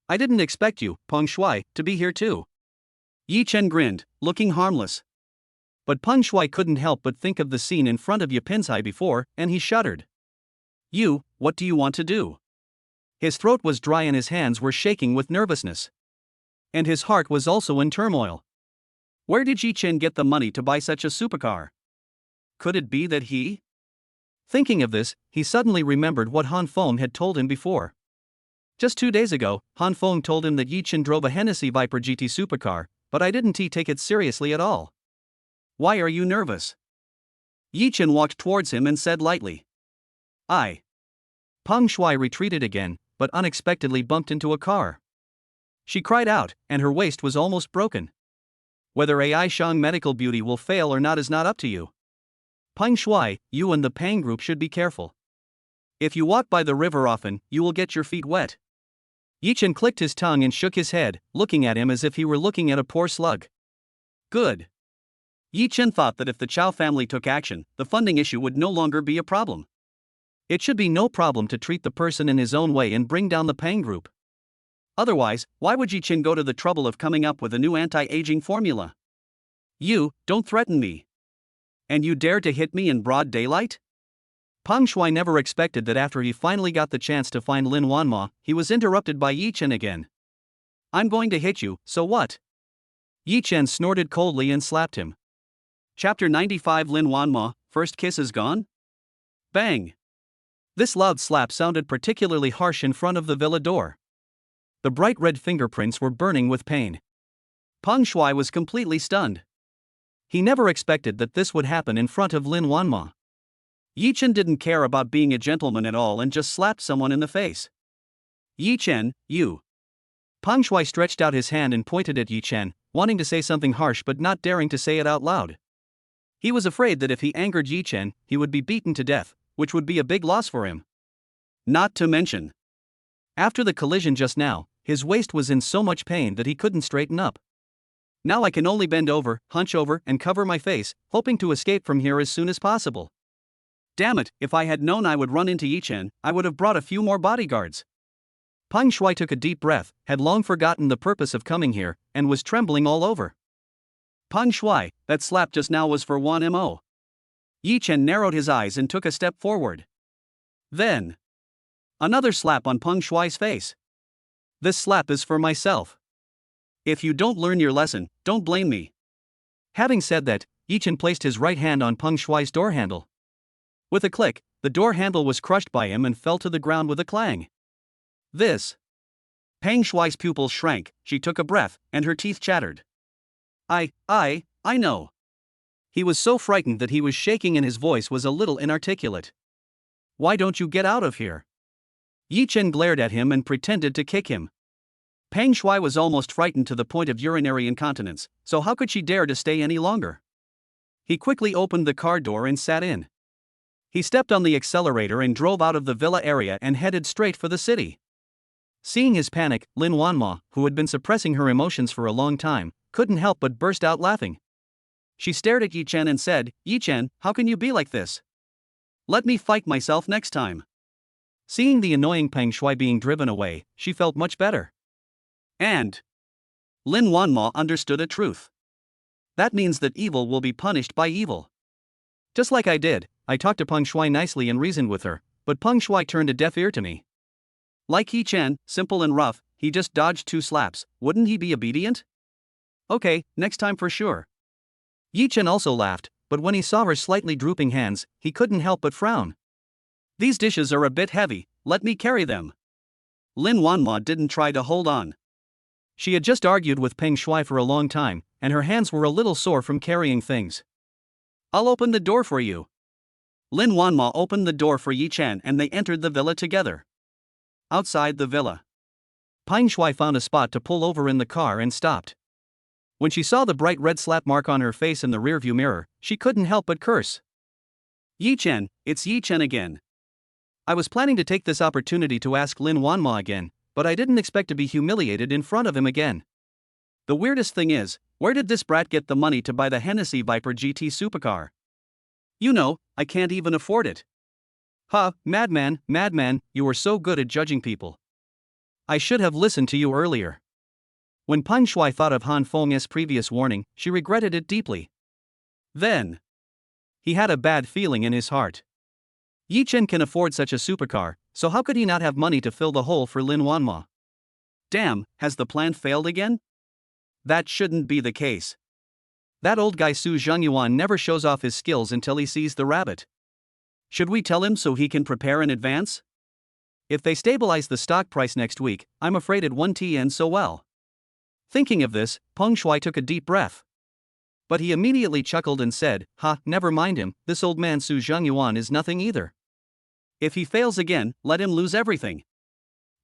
I didn't expect you, Peng Shuai, to be here too. Yi Chen grinned, looking harmless. But Peng Shuai couldn't help but think of the scene in front of Yi Pinsai before, and he shuddered. You, what do you want to do? His throat was dry and his hands were shaking with nervousness. And his heart was also in turmoil. Where did Yi Chen get the money to buy such a supercar? Could it be that he? Thinking of this, he suddenly remembered what Han Feng had told him before. Just 2 days ago, Han Feng told him that Yi Chen drove a Hennessy Viper GT supercar, but I didn't take it seriously at all. Why are you nervous? Yi Chen walked towards him and said lightly. I. Peng Shuai retreated again, but unexpectedly bumped into a car. She cried out, and her waist was almost broken. Whether AI Shang Medical Beauty will fail or not is not up to you. Peng Shuai, you and the Pang group should be careful. If you walk by the river often, you will get your feet wet. Yi Chen clicked his tongue and shook his head, looking at him as if he were looking at a poor slug. Good. Yi Chen thought that if the Chow family took action, the funding issue would no longer be a problem. It should be no problem to treat the person in his own way and bring down the Pang group. Otherwise, why would Yi Chen go to the trouble of coming up with a new anti-aging formula? You, don't threaten me. And you dare to hit me in broad daylight? Peng Shuai never expected that after he finally got the chance to find Lin Wanma, he was interrupted by Yi Chen again. I'm going to hit you, so what? Yi Chen snorted coldly and slapped him. Chapter 95 Lin Wanma, first kiss is gone? Bang! This loud slap sounded particularly harsh in front of the villa door. The bright red fingerprints were burning with pain. Peng Shuai was completely stunned. He never expected that this would happen in front of Lin Wanma. Yi Chen didn't care about being a gentleman at all and just slapped someone in the face. Yi Chen, you. Peng Shuai stretched out his hand and pointed at Yi Chen, wanting to say something harsh but not daring to say it out loud. He was afraid that if he angered Yi Chen, he would be beaten to death, which would be a big loss for him. Not to mention, after the collision just now, his waist was in so much pain that he couldn't straighten up. Now I can only bend over, hunch over, and cover my face, hoping to escape from here as soon as possible. Damn it, if I had known I would run into Yi Chen, I would have brought a few more bodyguards. Peng Shuai took a deep breath, had long forgotten the purpose of coming here, and was trembling all over. Peng Shuai, that slap just now was for 1mo. Yi Chen narrowed his eyes and took a step forward. Then, another slap on Peng Shuai's face. This slap is for myself. If you don't learn your lesson, don't blame me. Having said that, Yi Chen placed his right hand on Peng Shuai's door handle. With a click, the door handle was crushed by him and fell to the ground with a clang. This. Peng Shuai's pupils shrank, she took a breath, and her teeth chattered. I know. He was so frightened that he was shaking and his voice was a little inarticulate. Why don't you get out of here? Yi Chen glared at him and pretended to kick him. Peng Shuai was almost frightened to the point of urinary incontinence, so how could she dare to stay any longer? He quickly opened the car door and sat in. He stepped on the accelerator and drove out of the villa area and headed straight for the city. Seeing his panic, Lin Wanma, who had been suppressing her emotions for a long time, couldn't help but burst out laughing. She stared at Yi Chen and said, Yi Chen, how can you be like this? Let me fight myself next time. Seeing the annoying Peng Shuai being driven away, she felt much better. And Lin Wanma understood a truth. That means that evil will be punished by evil. Just like I did, I talked to Peng Shuai nicely and reasoned with her, but Peng Shuai turned a deaf ear to me. Like Yi Chen, simple and rough, he just dodged 2 slaps, wouldn't he be obedient? Okay, next time for sure. Yi Chen also laughed, but when he saw her slightly drooping hands, he couldn't help but frown. These dishes are a bit heavy, let me carry them. Lin Wanma didn't try to hold on. She had just argued with Peng Shuai for a long time, and her hands were a little sore from carrying things. I'll open the door for you. Lin Wanma opened the door for Yi Chen and they entered the villa together. Outside the villa, Peng Shuai found a spot to pull over in the car and stopped. When she saw the bright red slap mark on her face in the rearview mirror, she couldn't help but curse. Yi Chen, it's Yi Chen again. I was planning to take this opportunity to ask Lin Wanma again, but I didn't expect to be humiliated in front of him again. The weirdest thing is, where did this brat get the money to buy the Hennessy Viper GT supercar? You know, I can't even afford it. Ha, madman, you were so good at judging people. I should have listened to you earlier. When Peng Shuai thought of Han Feng's previous warning, she regretted it deeply. Then, he had a bad feeling in his heart. Yi Chen can afford such a supercar, so how could he not have money to fill the hole for Lin Wanma? Damn, has the plan failed again? That shouldn't be the case. That old guy Su Zhengyuan never shows off his skills until he sees the rabbit. Should we tell him so he can prepare in advance? If they stabilize the stock price next week, I'm afraid it won't end so well. Thinking of this, Peng Shuai took a deep breath. But he immediately chuckled and said, never mind him, this old man Su Zhengyuan is nothing either. If he fails again, let him lose everything.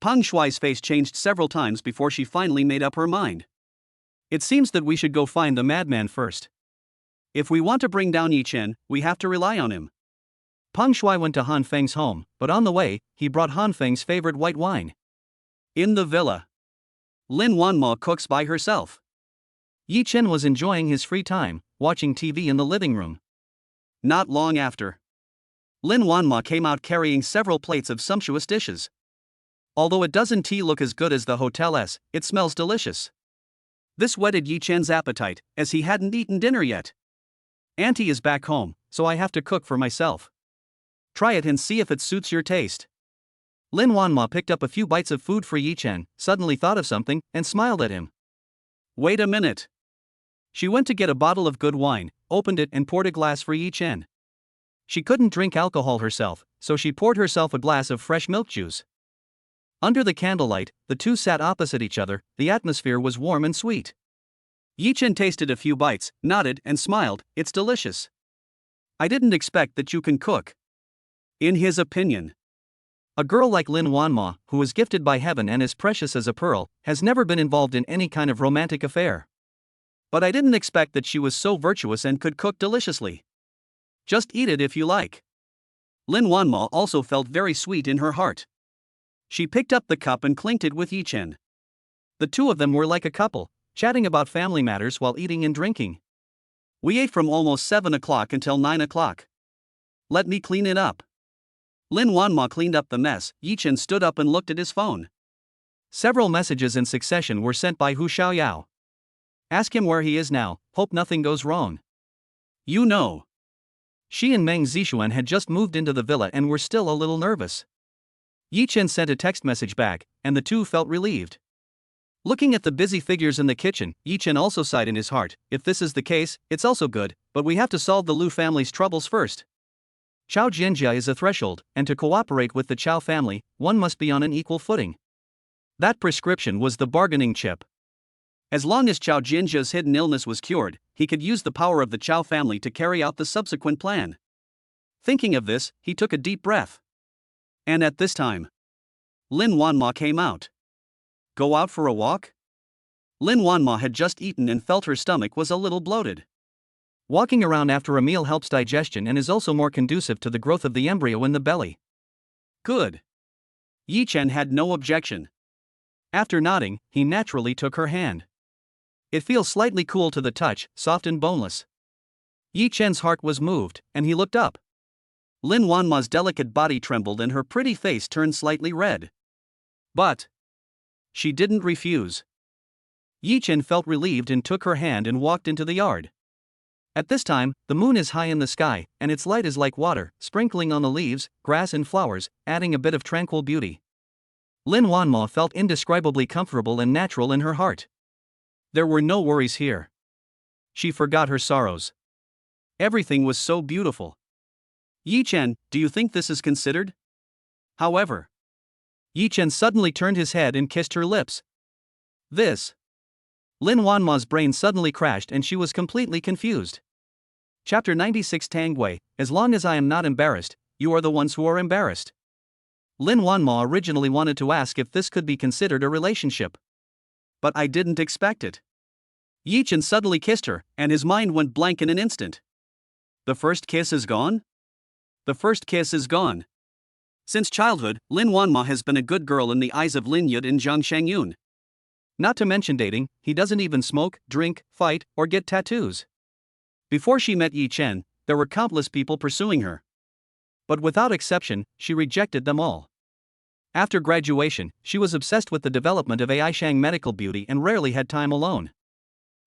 Peng Shuai's face changed several times before she finally made up her mind. It seems that we should go find the madman first. If we want to bring down Yi Chen, we have to rely on him. Peng Shuai went to Han Feng's home, but on the way, he brought Han Feng's favorite white wine. In the villa, Lin Wanma cooks by herself. Yi Chen was enjoying his free time, watching TV in the living room. Not long after, Lin Wanma came out carrying several plates of sumptuous dishes. Although it doesn't look as good as the hotel's, it smells delicious. This whetted Yi Chen's appetite, as he hadn't eaten dinner yet. Auntie is back home, so I have to cook for myself. Try it and see if it suits your taste. Lin Wanma picked up a few bites of food for Yi Chen, suddenly thought of something, and smiled at him. Wait a minute. She went to get a bottle of good wine, opened it and poured a glass for Yi Chen. She couldn't drink alcohol herself, so she poured herself a glass of fresh milk juice. Under the candlelight, the two sat opposite each other, the atmosphere was warm and sweet. Yi Chen tasted a few bites, nodded and smiled, it's delicious. I didn't expect that you can cook. In his opinion, a girl like Lin Wanma, who was gifted by heaven and as precious as a pearl, has never been involved in any kind of romantic affair. But I didn't expect that she was so virtuous and could cook deliciously. Just eat it if you like. Lin Wanma also felt very sweet in her heart. She picked up the cup and clinked it with Yi Chen. The two of them were like a couple, chatting about family matters while eating and drinking. We ate from almost 7 o'clock until 9 o'clock. Let me clean it up. Lin Wanma cleaned up the mess. Yi Chen stood up and looked at his phone. Several messages in succession were sent by Hu Xiaoyao. Ask him where he is now, hope nothing goes wrong. You know. She and Meng Zixuan had just moved into the villa and were still a little nervous. Yi Chen sent a text message back, and the two felt relieved. Looking at the busy figures in the kitchen, Yi Chen also sighed in his heart, if this is the case, it's also good, but we have to solve the Lu family's troubles first. Chao Jianjia is a threshold, and to cooperate with the Chao family, one must be on an equal footing. That prescription was the bargaining chip. As long as Chao Jianjia's hidden illness was cured, he could use the power of the Chao family to carry out the subsequent plan. Thinking of this, he took a deep breath. And at this time, Lin Wanma came out. Go out for a walk? Lin Wanma had just eaten and felt her stomach was a little bloated. Walking around after a meal helps digestion and is also more conducive to the growth of the embryo in the belly. Good. Yi Chen had no objection. After nodding, he naturally took her hand. It feels slightly cool to the touch, soft and boneless. Yi Chen's heart was moved, and he looked up. Lin Wanma's delicate body trembled and her pretty face turned slightly red. But she didn't refuse. Yi Chen felt relieved and took her hand and walked into the yard. At this time, the moon is high in the sky, and its light is like water, sprinkling on the leaves, grass and flowers, adding a bit of tranquil beauty. Lin Wanma felt indescribably comfortable and natural in her heart. There were no worries here. She forgot her sorrows. Everything was so beautiful. Yi Chen, do you think this is considered? However, Yi Chen suddenly turned his head and kissed her lips. This. Lin Wanma's brain suddenly crashed and she was completely confused. Chapter 96 Tangwei, as long as I am not embarrassed, you are the ones who are embarrassed. Lin Wanma originally wanted to ask if this could be considered a relationship. But I didn't expect it. Yi Chen suddenly kissed her, and his mind went blank in an instant. The first kiss is gone? The first kiss is gone. Since childhood, Lin Wanma has been a good girl in the eyes of Lin Yud and Zhang Shangyun. Not to mention dating, he doesn't even smoke, drink, fight, or get tattoos. Before she met Yi Chen, there were countless people pursuing her. But without exception, she rejected them all. After graduation, she was obsessed with the development of AI Shang medical beauty and rarely had time alone.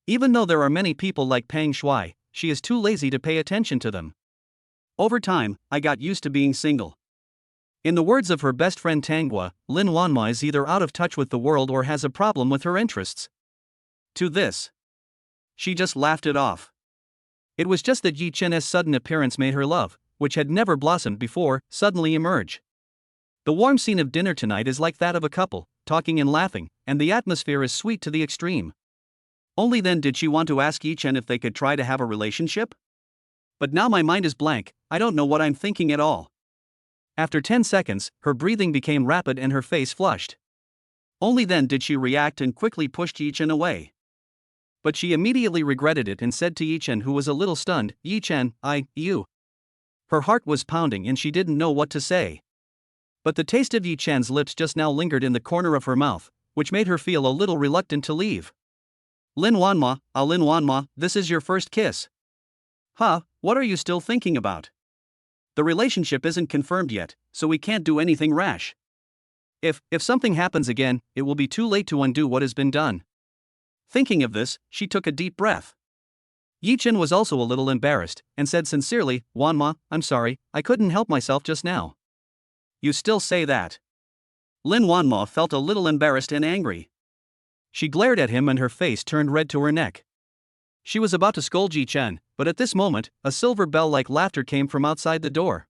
Even though there are many people like Peng Shuai, she is too lazy to pay attention to them. Over time, I got used to being single. In the words of her best friend Tanghua, Lin Wanma is either out of touch with the world or has a problem with her interests. To this, she just laughed it off. It was just that Yi Chen's sudden appearance made her love, which had never blossomed before, suddenly emerge. The warm scene of dinner tonight is like that of a couple, talking and laughing, and the atmosphere is sweet to the extreme. Only then did she want to ask Yi Chen if they could try to have a relationship? But now my mind is blank, I don't know what I'm thinking at all. After 10 seconds, her breathing became rapid and her face flushed. Only then did she react and quickly pushed Yi Chen away. But she immediately regretted it and said to Yi Chen, who was a little stunned, "Yi Chen, you." Her heart was pounding and she didn't know what to say. But the taste of Yi Chen's lips just now lingered in the corner of her mouth, which made her feel a little reluctant to leave. Lin Wanma, this is your first kiss. Huh, what are you still thinking about? The relationship isn't confirmed yet, so we can't do anything rash. If something happens again, it will be too late to undo what has been done. Thinking of this, she took a deep breath. Yi Chen was also a little embarrassed, and said sincerely, "Wanma, I'm sorry, I couldn't help myself just now." You still say that? Lin Wanma felt a little embarrassed and angry. She glared at him and her face turned red to her neck. She was about to scold Yi Chen, but at this moment, a silver bell-like laughter came from outside the door.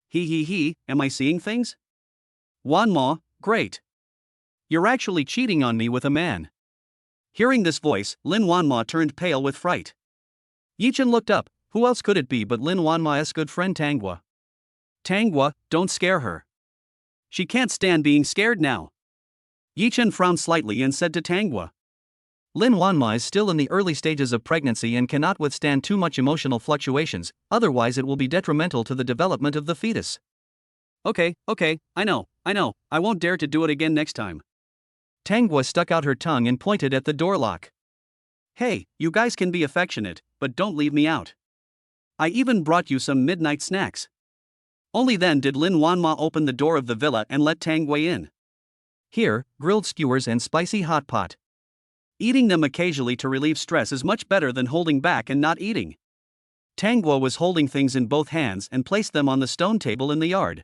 He, am I seeing things? Wanma, great. You're actually cheating on me with a man. Hearing this voice, Lin Wanma turned pale with fright. Yi Chen looked up. Who else could it be but Lin Wanma's good friend Tanghua? Tanghua, don't scare her. She can't stand being scared now. Yi Chen frowned slightly and said to Tanghua, Lin Wanma is still in the early stages of pregnancy and cannot withstand too much emotional fluctuations, otherwise it will be detrimental to the development of the fetus. Okay, I know, I won't dare to do it again next time. Tanghua stuck out her tongue and pointed at the door lock. Hey, you guys can be affectionate, but don't leave me out. I even brought you some midnight snacks. Only then did Lin Wanma open the door of the villa and let Tanghua in. Here, grilled skewers and spicy hot pot. Eating them occasionally to relieve stress is much better than holding back and not eating. Tanghua was holding things in both hands and placed them on the stone table in the yard.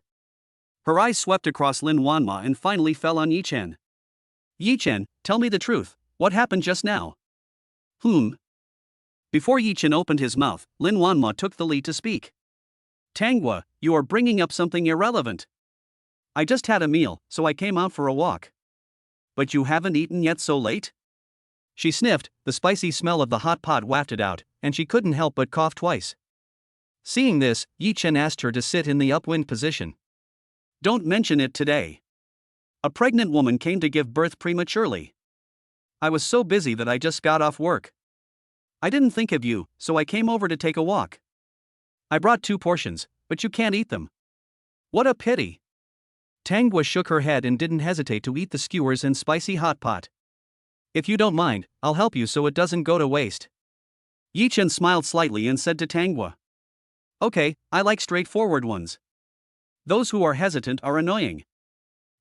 Her eyes swept across Lin Wanma and finally fell on Yi Chen. Yi Chen, tell me the truth, what happened just now? Before Yi Chen opened his mouth, Lin Wanma took the lead to speak. Tanghua, you are bringing up something irrelevant. I just had a meal, so I came out for a walk. But you haven't eaten yet so late? She sniffed, the spicy smell of the hot pot wafted out, and she couldn't help but cough twice. Seeing this, Yi Chen asked her to sit in the upwind position. Don't mention it today. A pregnant woman came to give birth prematurely. I was so busy that I just got off work. I didn't think of you, so I came over to take a walk. I brought 2 portions, but you can't eat them. What a pity. Tanghua shook her head and didn't hesitate to eat the skewers and spicy hot pot. If you don't mind, I'll help you so it doesn't go to waste. Yi Chen smiled slightly and said to Tanghua. Okay, I like straightforward ones. Those who are hesitant are annoying.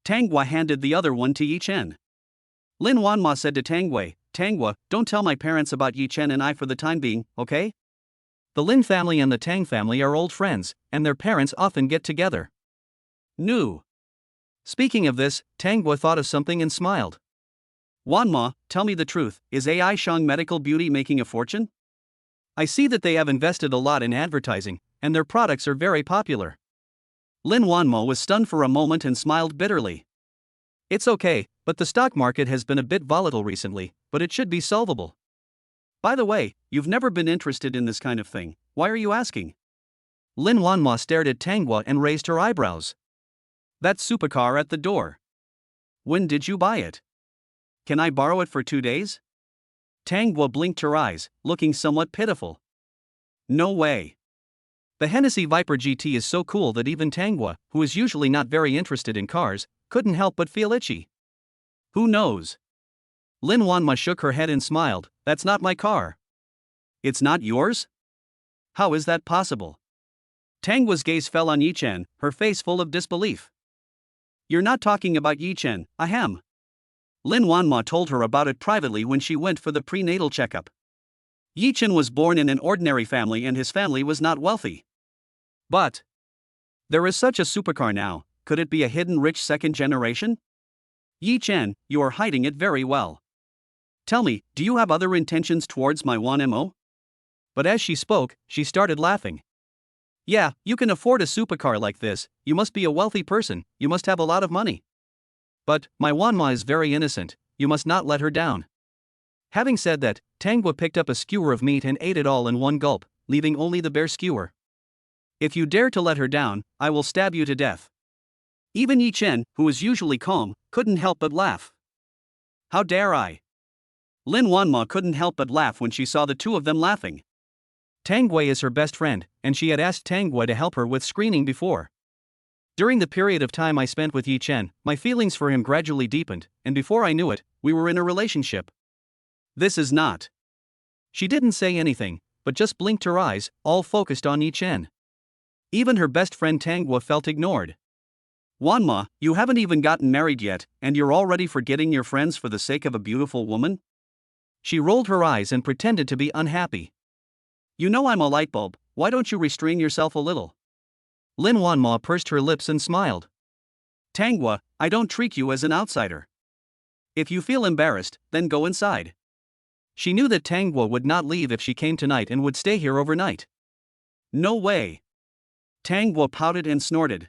Tanghua handed the other one to Yi Chen. Lin Wanma said to Tanghua, don't tell my parents about Yi Chen and I for the time being, okay? The Lin family and the Tang family are old friends, and their parents often get together. No. Speaking of this, Tanghua thought of something and smiled. Wanma, tell me the truth, is AI Shang Medical Beauty making a fortune? I see that they have invested a lot in advertising, and their products are very popular. Lin Wanma was stunned for a moment and smiled bitterly. It's okay, but the stock market has been a bit volatile recently, but it should be solvable. By the way, you've never been interested in this kind of thing, why are you asking? Lin Wanma stared at Tanghua and raised her eyebrows. That supercar at the door. When did you buy it? Can I borrow it for 2 days? Tanghua blinked her eyes, looking somewhat pitiful. No way. The Hennessy Viper GT is so cool that even Tanghua, who is usually not very interested in cars, couldn't help but feel itchy. Who knows? Lin Wanma shook her head and smiled, that's not my car. It's not yours? How is that possible? Tanghua's gaze fell on Yi Chen, her face full of disbelief. You're not talking about Yi Chen, ahem. Lin Wanma told her about it privately when she went for the prenatal checkup. Yi Chen was born in an ordinary family and his family was not wealthy. But there is such a supercar now, could it be a hidden rich second generation? Yi Chen, you are hiding it very well. Tell me, do you have other intentions towards my Wanmo? But as she spoke, she started laughing. Yeah, you can afford a supercar like this, you must be a wealthy person, you must have a lot of money. But, my Wanma is very innocent, you must not let her down. Having said that, Tangwa picked up a skewer of meat and ate it all in one gulp, leaving only the bare skewer. If you dare to let her down, I will stab you to death. Even Yi Chen, who was usually calm, couldn't help but laugh. How dare I? Lin Wanma couldn't help but laugh when she saw the two of them laughing. Tangwei is her best friend, and she had asked Tangwei to help her with screening before. During the period of time I spent with Yi Chen, my feelings for him gradually deepened, and before I knew it, we were in a relationship. This is not. She didn't say anything, but just blinked her eyes, all focused on Yi Chen. Even her best friend Tangwa felt ignored. Wanma, you haven't even gotten married yet, and you're already forgetting your friends for the sake of a beautiful woman? She rolled her eyes and pretended to be unhappy. You know I'm a light bulb, why don't you restrain yourself a little? Lin Wanma pursed her lips and smiled. Tangwa, I don't treat you as an outsider. If you feel embarrassed, then go inside. She knew that Tangwa would not leave if she came tonight and would stay here overnight. No way. Tangwa pouted and snorted.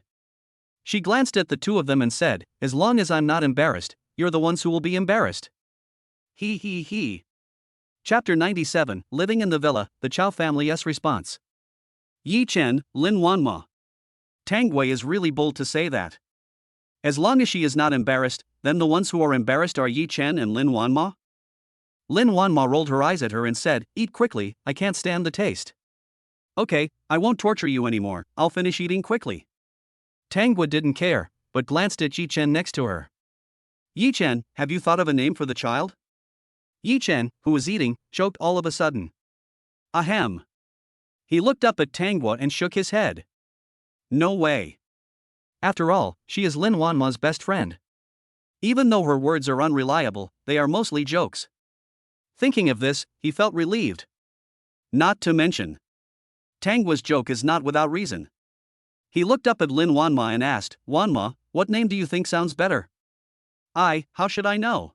She glanced at the two of them and said, as long as I'm not embarrassed, you're the ones who will be embarrassed. He. Chapter 97, Living in the Villa, the Chow family's response. Yi Chen, Lin Wanma. Tangwei is really bold to say that. As long as she is not embarrassed, then the ones who are embarrassed are Yi Chen and Lin Wanma? Lin Wanma rolled her eyes at her and said, eat quickly, I can't stand the taste. Okay, I won't torture you anymore, I'll finish eating quickly. Tangwa didn't care, but glanced at Yi Chen next to her. Yi Chen, have you thought of a name for the child? Yi Chen, who was eating, choked all of a sudden. Ahem. He looked up at Tangwa and shook his head. No way. After all, she is Lin Wanma's best friend. Even though her words are unreliable, they are mostly jokes. Thinking of this, he felt relieved. Not to mention, Tangwa's joke is not without reason. He looked up at Lin Wanma and asked, Wanma, what name do you think sounds better? How should I know?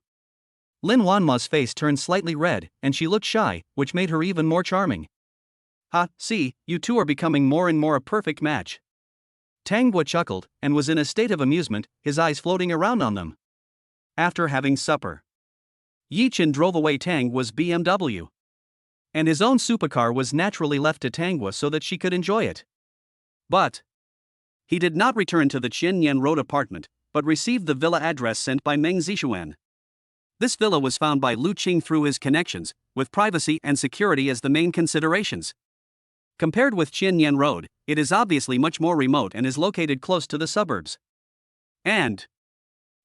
Lin Wanma's face turned slightly red, and she looked shy, which made her even more charming. See, you two are becoming more and more a perfect match. Tangwa chuckled, and was in a state of amusement, his eyes floating around on them. After having supper, Yi Chen drove away Tangwa's BMW. And his own supercar was naturally left to Tangwa so that she could enjoy it. But he did not return to the Qianyan Road apartment, but received the villa address sent by Meng Zixuan. This villa was found by Lu Qing through his connections, with privacy and security as the main considerations. Compared with Qianyan Road, it is obviously much more remote and is located close to the suburbs. And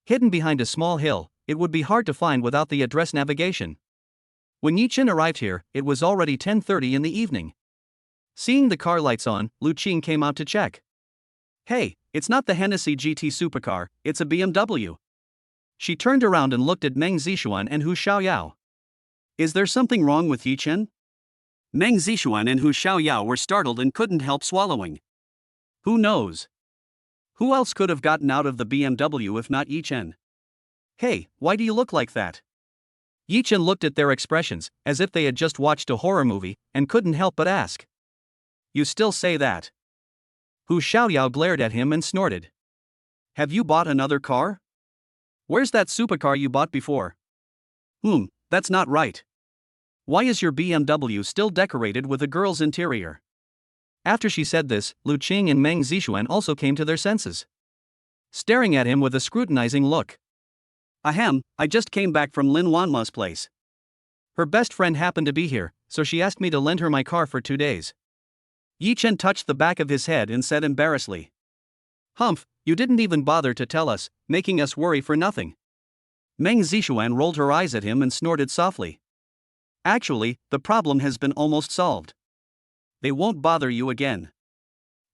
hidden behind a small hill, it would be hard to find without the address navigation. When Yi Chen arrived here, it was already 10:30 in the evening. Seeing the car lights on, Lu Qing came out to check. Hey, it's not the Hennessy GT supercar, it's a BMW. She turned around and looked at Meng Zixuan and Hu Xiaoyao. Is there something wrong with Yi Chen? Meng Zixuan and Hu Xiaoyao were startled and couldn't help swallowing. Who knows? Who else could have gotten out of the BMW if not Yi Chen? Hey, why do you look like that? Yi Chen looked at their expressions, as if they had just watched a horror movie, and couldn't help but ask. You still say that? Hu Xiaoyao glared at him and snorted. Have you bought another car? Where's that supercar you bought before? That's not right. Why is your BMW still decorated with a girl's interior? After she said this, Lu Qing and Meng Zixuan also came to their senses, staring at him with a scrutinizing look. Ahem, I just came back from Lin Wanma's place. Her best friend happened to be here, so she asked me to lend her my car for 2 days. Yi Chen touched the back of his head and said embarrassedly. Humph, you didn't even bother to tell us, making us worry for nothing. Meng Zixuan rolled her eyes at him and snorted softly. Actually, the problem has been almost solved. They won't bother you again.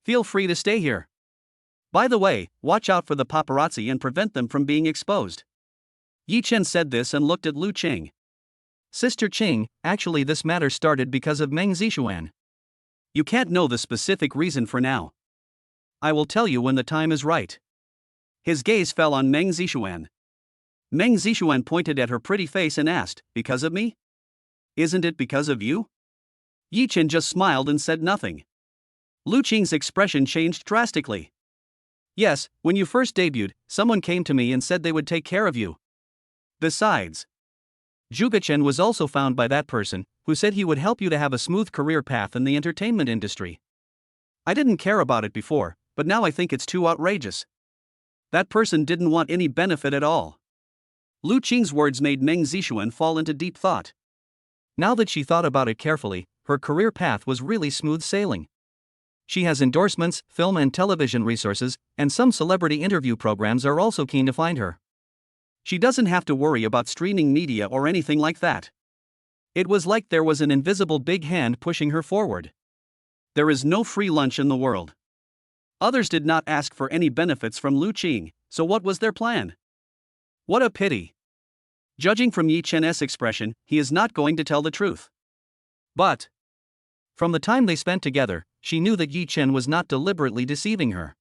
Feel free to stay here. By the way, watch out for the paparazzi and prevent them from being exposed. Yi Chen said this and looked at Lu Qing. Sister Qing, actually this matter started because of Meng Zixuan. You can't know the specific reason for now. I will tell you when the time is right. His gaze fell on Meng Zixuan. Meng Zixuan pointed at her pretty face and asked, because of me? Isn't it because of you? Yi Chen just smiled and said nothing. Lu Qing's expression changed drastically. Yes, when you first debuted, someone came to me and said they would take care of you. Besides, Zhuge Chen was also found by that person, who said he would help you to have a smooth career path in the entertainment industry. I didn't care about it before, but now I think it's too outrageous. That person didn't want any benefit at all. Lu Qing's words made Meng Zixuan fall into deep thought. Now that she thought about it carefully, her career path was really smooth sailing. She has endorsements, film and television resources, and some celebrity interview programs are also keen to find her. She doesn't have to worry about streaming media or anything like that. It was like there was an invisible big hand pushing her forward. There is no free lunch in the world. Others did not ask for any benefits from Lu Qing, so what was their plan? What a pity. Judging from Yi Chen's expression, he is not going to tell the truth. But from the time they spent together, she knew that Yi Chen was not deliberately deceiving her.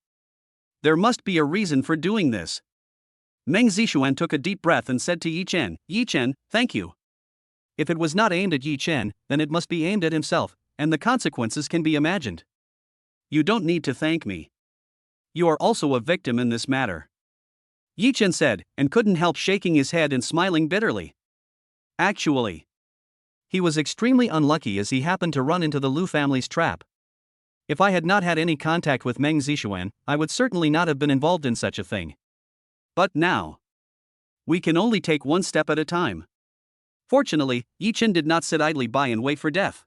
There must be a reason for doing this. Meng Zixuan took a deep breath and said to Yi Chen, thank you. If it was not aimed at Yi Chen, then it must be aimed at himself, and the consequences can be imagined. You don't need to thank me. You are also a victim in this matter. Yi Chen said, and couldn't help shaking his head and smiling bitterly. Actually, he was extremely unlucky as he happened to run into the Lu family's trap. If I had not had any contact with Meng Zixuan, I would certainly not have been involved in such a thing. But now, we can only take one step at a time. Fortunately, Yi Chen did not sit idly by and wait for death.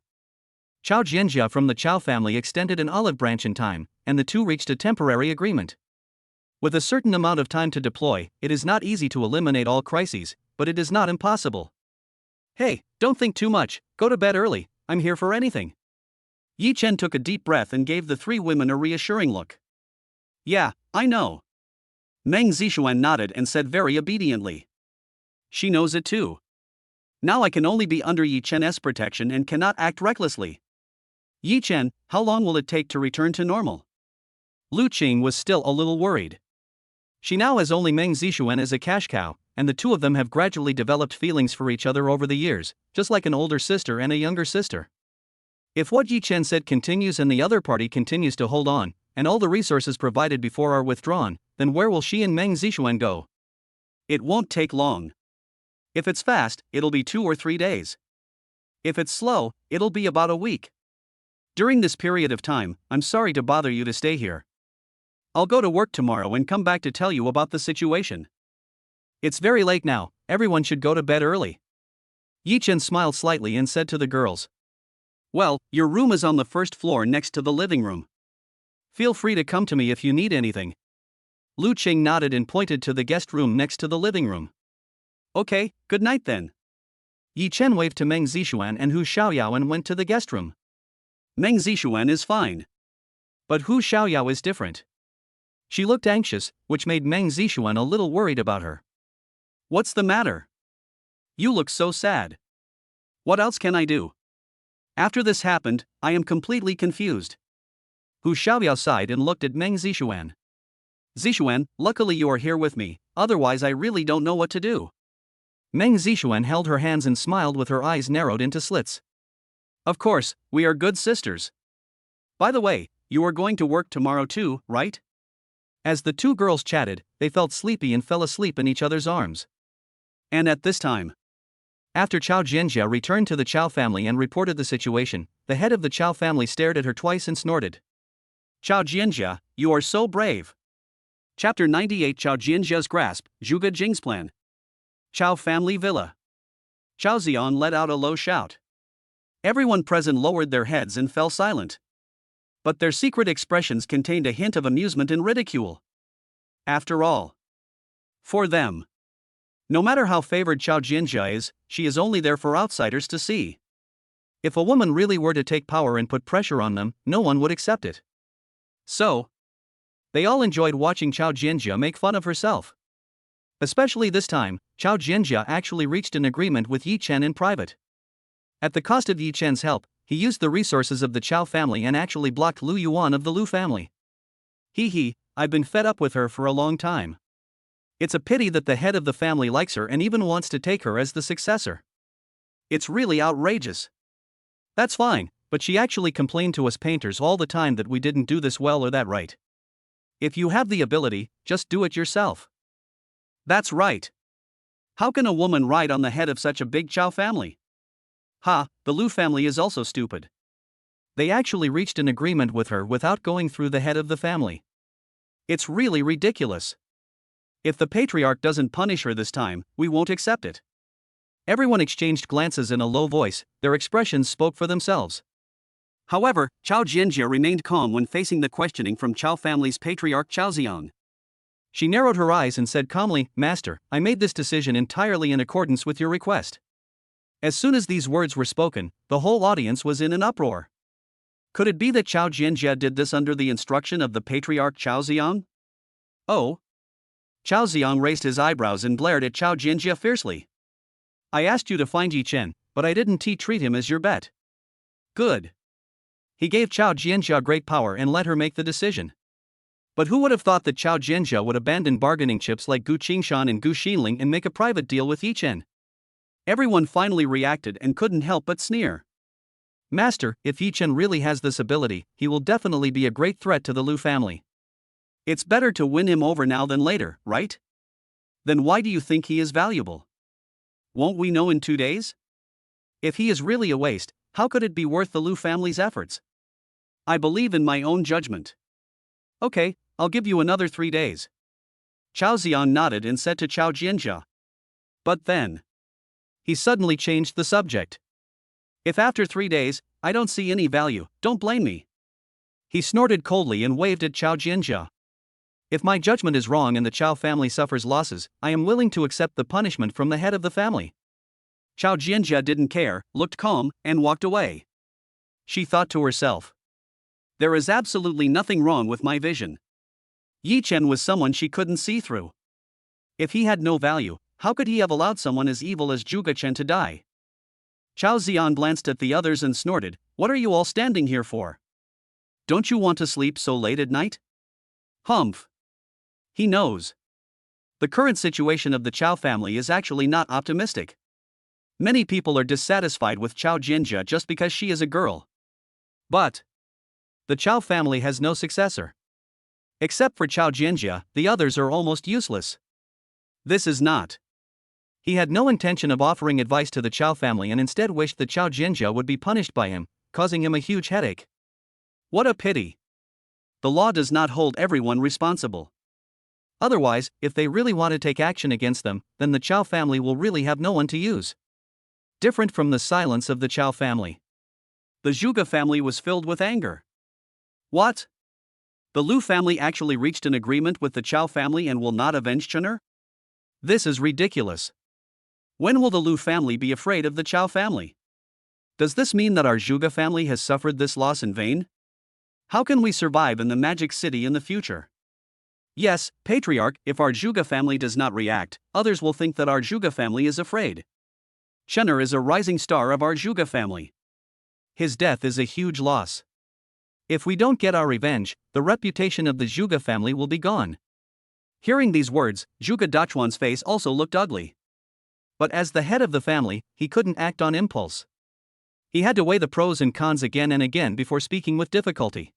Chao Jianjia from the Chao family extended an olive branch in time, and the two reached a temporary agreement. With a certain amount of time to deploy, it is not easy to eliminate all crises, but it is not impossible. Hey, don't think too much, go to bed early, I'm here for anything. Yi Chen took a deep breath and gave the three women a reassuring look. Yeah, I know. Meng Zixuan nodded and said very obediently. She knows it too. Now I can only be under Yi Chen's protection and cannot act recklessly. Yi Chen, how long will it take to return to normal? Lu Qing was still a little worried. She now has only Meng Zixuan as a cash cow, and the two of them have gradually developed feelings for each other over the years, just like an older sister and a younger sister. If what Yi Chen said continues and the other party continues to hold on, and all the resources provided before are withdrawn, then where will she and Meng Zixuan go? It won't take long. If it's fast, it'll be 2 or 3 days. If it's slow, it'll be about a week. During this period of time, I'm sorry to bother you to stay here. I'll go to work tomorrow and come back to tell you about the situation. It's very late now, everyone should go to bed early. Yi Chen smiled slightly and said to the girls. Well, your room is on the first floor next to the living room. Feel free to come to me if you need anything. Lu Qing nodded and pointed to the guest room next to the living room. Okay, good night then. Yi Chen waved to Meng Zixuan and Hu Xiaoyao and went to the guest room. Meng Zixuan is fine. But Hu Xiaoyao is different. She looked anxious, which made Meng Zixuan a little worried about her. What's the matter? You look so sad. What else can I do? After this happened, I am completely confused. Hu Xiaoyao sighed and looked at Meng Zixuan. Zixuan, luckily you are here with me, otherwise I really don't know what to do. Meng Zixuan held her hands and smiled with her eyes narrowed into slits. Of course, we are good sisters. By the way, you are going to work tomorrow too, right? As the two girls chatted, they felt sleepy and fell asleep in each other's arms. And at this time, after Chao Jianjia returned to the Chao family and reported the situation, the head of the Chao family stared at her twice and snorted. Chao Jianjia, you are so brave. Chapter 98 Chao Jianjia's Grasp, Zhuge Jing's Plan. Chao Family Villa. Chao Zian let out a low shout. Everyone present lowered their heads and fell silent. But their secret expressions contained a hint of amusement and ridicule. After all, for them, no matter how favored Chao Jianjia is, she is only there for outsiders to see. If a woman really were to take power and put pressure on them, no one would accept it. So, they all enjoyed watching Chao Jianjia make fun of herself. Especially this time, Chao Jianjia actually reached an agreement with Yi Chen in private. At the cost of Yi Chen's help, he used the resources of the Chao family and actually blocked Lu Yuan of the Lu family. I've been fed up with her for a long time. It's a pity that the head of the family likes her and even wants to take her as the successor. It's really outrageous. That's fine, But she actually complained to us painters all the time that we didn't do this well or that right. If you have the ability, just do it yourself. That's right. How can a woman ride on the head of such a big Chow family? Ha, the Lu family is also stupid. They actually reached an agreement with her without going through the head of the family. It's really ridiculous. If the patriarch doesn't punish her this time, we won't accept it. Everyone exchanged glances in a low voice, their expressions spoke for themselves. However, Chao Jianjia remained calm when facing the questioning from Chao family's patriarch Chao Xiang. She narrowed her eyes and said calmly, "Master, I made this decision entirely in accordance with your request." As soon as these words were spoken, the whole audience was in an uproar. Could it be that Chao Jianjia did this under the instruction of the patriarch Chao Xiang? Oh. Chao Xiang raised his eyebrows and glared at Chao Jianjia fiercely. I asked you to find Yi Chen, but I didn't treat him as your bet. Good. He gave Chao Jianjia great power and let her make the decision. But who would have thought that Chao Jianjia would abandon bargaining chips like Gu Qingshan and Gu Xinling and make a private deal with Yi Chen? Everyone finally reacted and couldn't help but sneer. Master, if Yi Chen really has this ability, he will definitely be a great threat to the Lu family. It's better to win him over now than later, right? Then why do you think he is valuable? Won't we know in 2 days? If he is really a waste, how could it be worth the Lu family's efforts? I believe in my own judgment. Okay, I'll give you another 3 days. Chao Xiang nodded and said to Chao Jianjia. But then, he suddenly changed the subject. If after 3 days, I don't see any value, don't blame me. He snorted coldly and waved at Chao Jianjia. If my judgment is wrong and the Chao family suffers losses, I am willing to accept the punishment from the head of the family. Chao Jianjia didn't care, looked calm, and walked away. She thought to herself. There is absolutely nothing wrong with my vision. Yi Chen was someone she couldn't see through. If he had no value, how could he have allowed someone as evil as Zhuge Chen to die? Chao Xiang glanced at the others and snorted, "What are you all standing here for? Don't you want to sleep so late at night?" Humph. He knows. The current situation of the Chao family is actually not optimistic. Many people are dissatisfied with Chao Jianjia just because she is a girl. But the Chao family has no successor. Except for Chao Jianjia, the others are almost useless. This is not. He had no intention of offering advice to the Chao family and instead wished that Chao Jianjia would be punished by him, causing him a huge headache. What a pity. The law does not hold everyone responsible. Otherwise, if they really want to take action against them, then the Chao family will really have no one to use. Different from the silence of the Chao family, the Zhuge family was filled with anger. What? The Lu family actually reached an agreement with the Chao family and will not avenge Chener? This is ridiculous. When will the Lu family be afraid of the Chao family? Does this mean that our Zhuge family has suffered this loss in vain? How can we survive in the Magic City in the future? Yes, Patriarch, if our Zhuge family does not react, others will think that our Zhuge family is afraid. Chener is a rising star of our Zhuge family. His death is a huge loss. If we don't get our revenge, the reputation of the Zhuge family will be gone. Hearing these words, Zhuge Dachuan's face also looked ugly. But as the head of the family, he couldn't act on impulse. He had to weigh the pros and cons again and again before speaking with difficulty.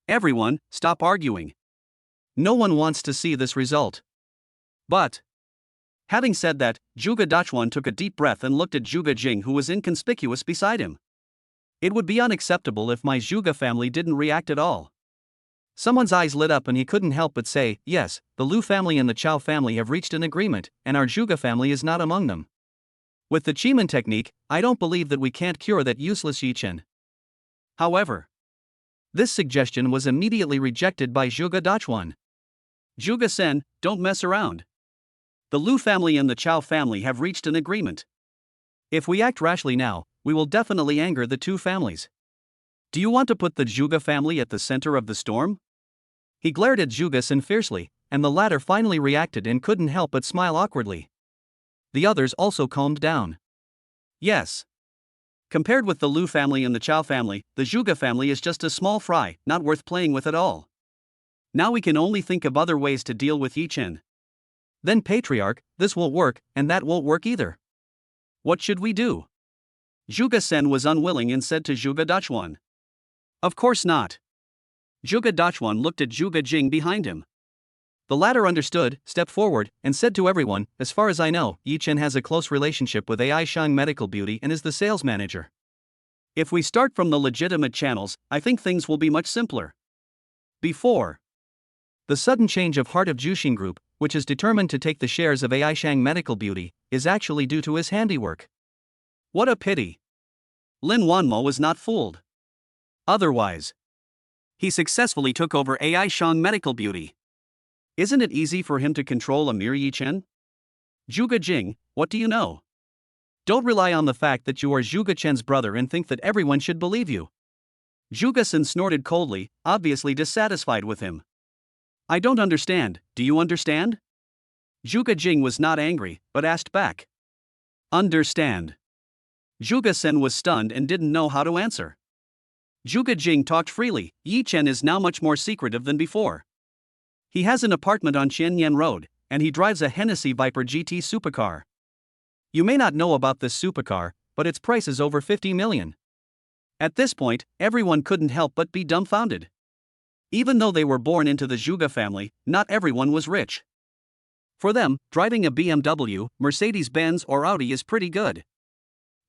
Everyone, stop arguing. No one wants to see this result. But, having said that, Zhuge Dachuan took a deep breath and looked at Zhuge Jing, who was inconspicuous beside him. It would be unacceptable if my Zhuge family didn't react at all. Someone's eyes lit up and he couldn't help but say, "Yes, the Lu family and the Chao family have reached an agreement, and our Zhuge family is not among them. With the Chiman technique, I don't believe that we can't cure that useless Yi Chen." However, this suggestion was immediately rejected by Zhuge Dachuan. Zhuge Sen, don't mess around. The Lu family and the Chao family have reached an agreement. If we act rashly now, we will definitely anger the two families. Do you want to put the Zhuge family at the center of the storm? He glared at Zhuge Sen fiercely, and the latter finally reacted and couldn't help but smile awkwardly. The others also calmed down. Yes. Compared with the Lu family and the Chao family, the Zhuge family is just a small fry, not worth playing with at all. Now we can only think of other ways to deal with Yi Chen. Then Patriarch, this won't work, and that won't work either. What should we do? Zhuge Sen was unwilling and said to Zhuge Dachuan. Of course not. Zhuge Dachuan looked at Zhuge Jing behind him. The latter understood, stepped forward, and said to everyone, as far as I know, Yi Chen has a close relationship with AI Shang Medical Beauty and is the sales manager. If we start from the legitimate channels, I think things will be much simpler. Before. The sudden change of heart of Juxing Group, which is determined to take the shares of AI Shang Medical Beauty, is actually due to his handiwork. What a pity. Lin Wanmo was not fooled. Otherwise, he successfully took over AI Shang Medical Beauty. Isn't it easy for him to control a mere Yi Chen? Zhuge Jing, what do you know? Don't rely on the fact that you are Zhuge Chen's brother and think that everyone should believe you. Zhuge Sen snorted coldly, obviously dissatisfied with him. I don't understand, do you understand? Zhuge Jing was not angry, but asked back. Understand. Zhuge Sen was stunned and didn't know how to answer. Zhuge Jing talked freely. Yi Chen is now much more secretive than before. He has an apartment on Qianyan Road, and he drives a Hennessy Viper GT supercar. You may not know about this supercar, but its price is over 50 million. At this point, everyone couldn't help but be dumbfounded. Even though they were born into the Zhuge family, not everyone was rich. For them, driving a BMW, Mercedes-Benz or Audi is pretty good.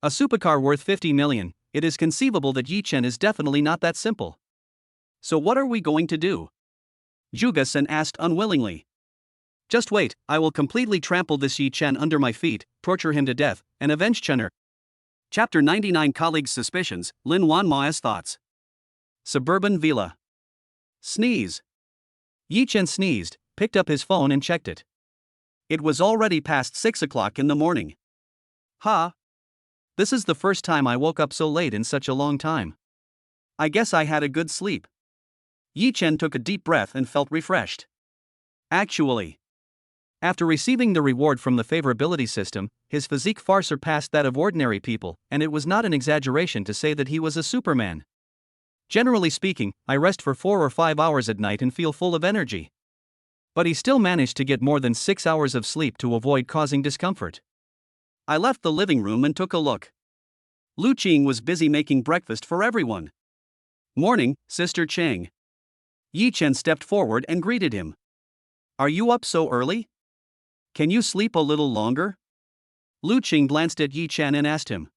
A supercar worth 50 million, it is conceivable that Yi Chen is definitely not that simple. So what are we going to do? Zhuge Sen asked unwillingly. Just wait, I will completely trample this Yi Chen under my feet, torture him to death, and avenge Chener. Chapter 99 Colleagues' Suspicions, Lin Wanma's Thoughts. Suburban Villa. Sneeze. Yi Chen sneezed, picked up his phone and checked it. It was already past 6 o'clock in the morning. Ha! This is the first time I woke up so late in such a long time. I guess I had a good sleep. Yi Chen took a deep breath and felt refreshed. Actually, after receiving the reward from the favorability system, his physique far surpassed that of ordinary people, and it was not an exaggeration to say that he was a Superman. Generally speaking, I rest for 4 or 5 hours at night and feel full of energy. But he still managed to get more than 6 hours of sleep to avoid causing discomfort. I left the living room and took a look. Lu Qing was busy making breakfast for everyone. Morning, Sister Cheng. Yi Chen stepped forward and greeted him. Are you up so early? Can you sleep a little longer? Lu Qing glanced at Yi Chen and asked him.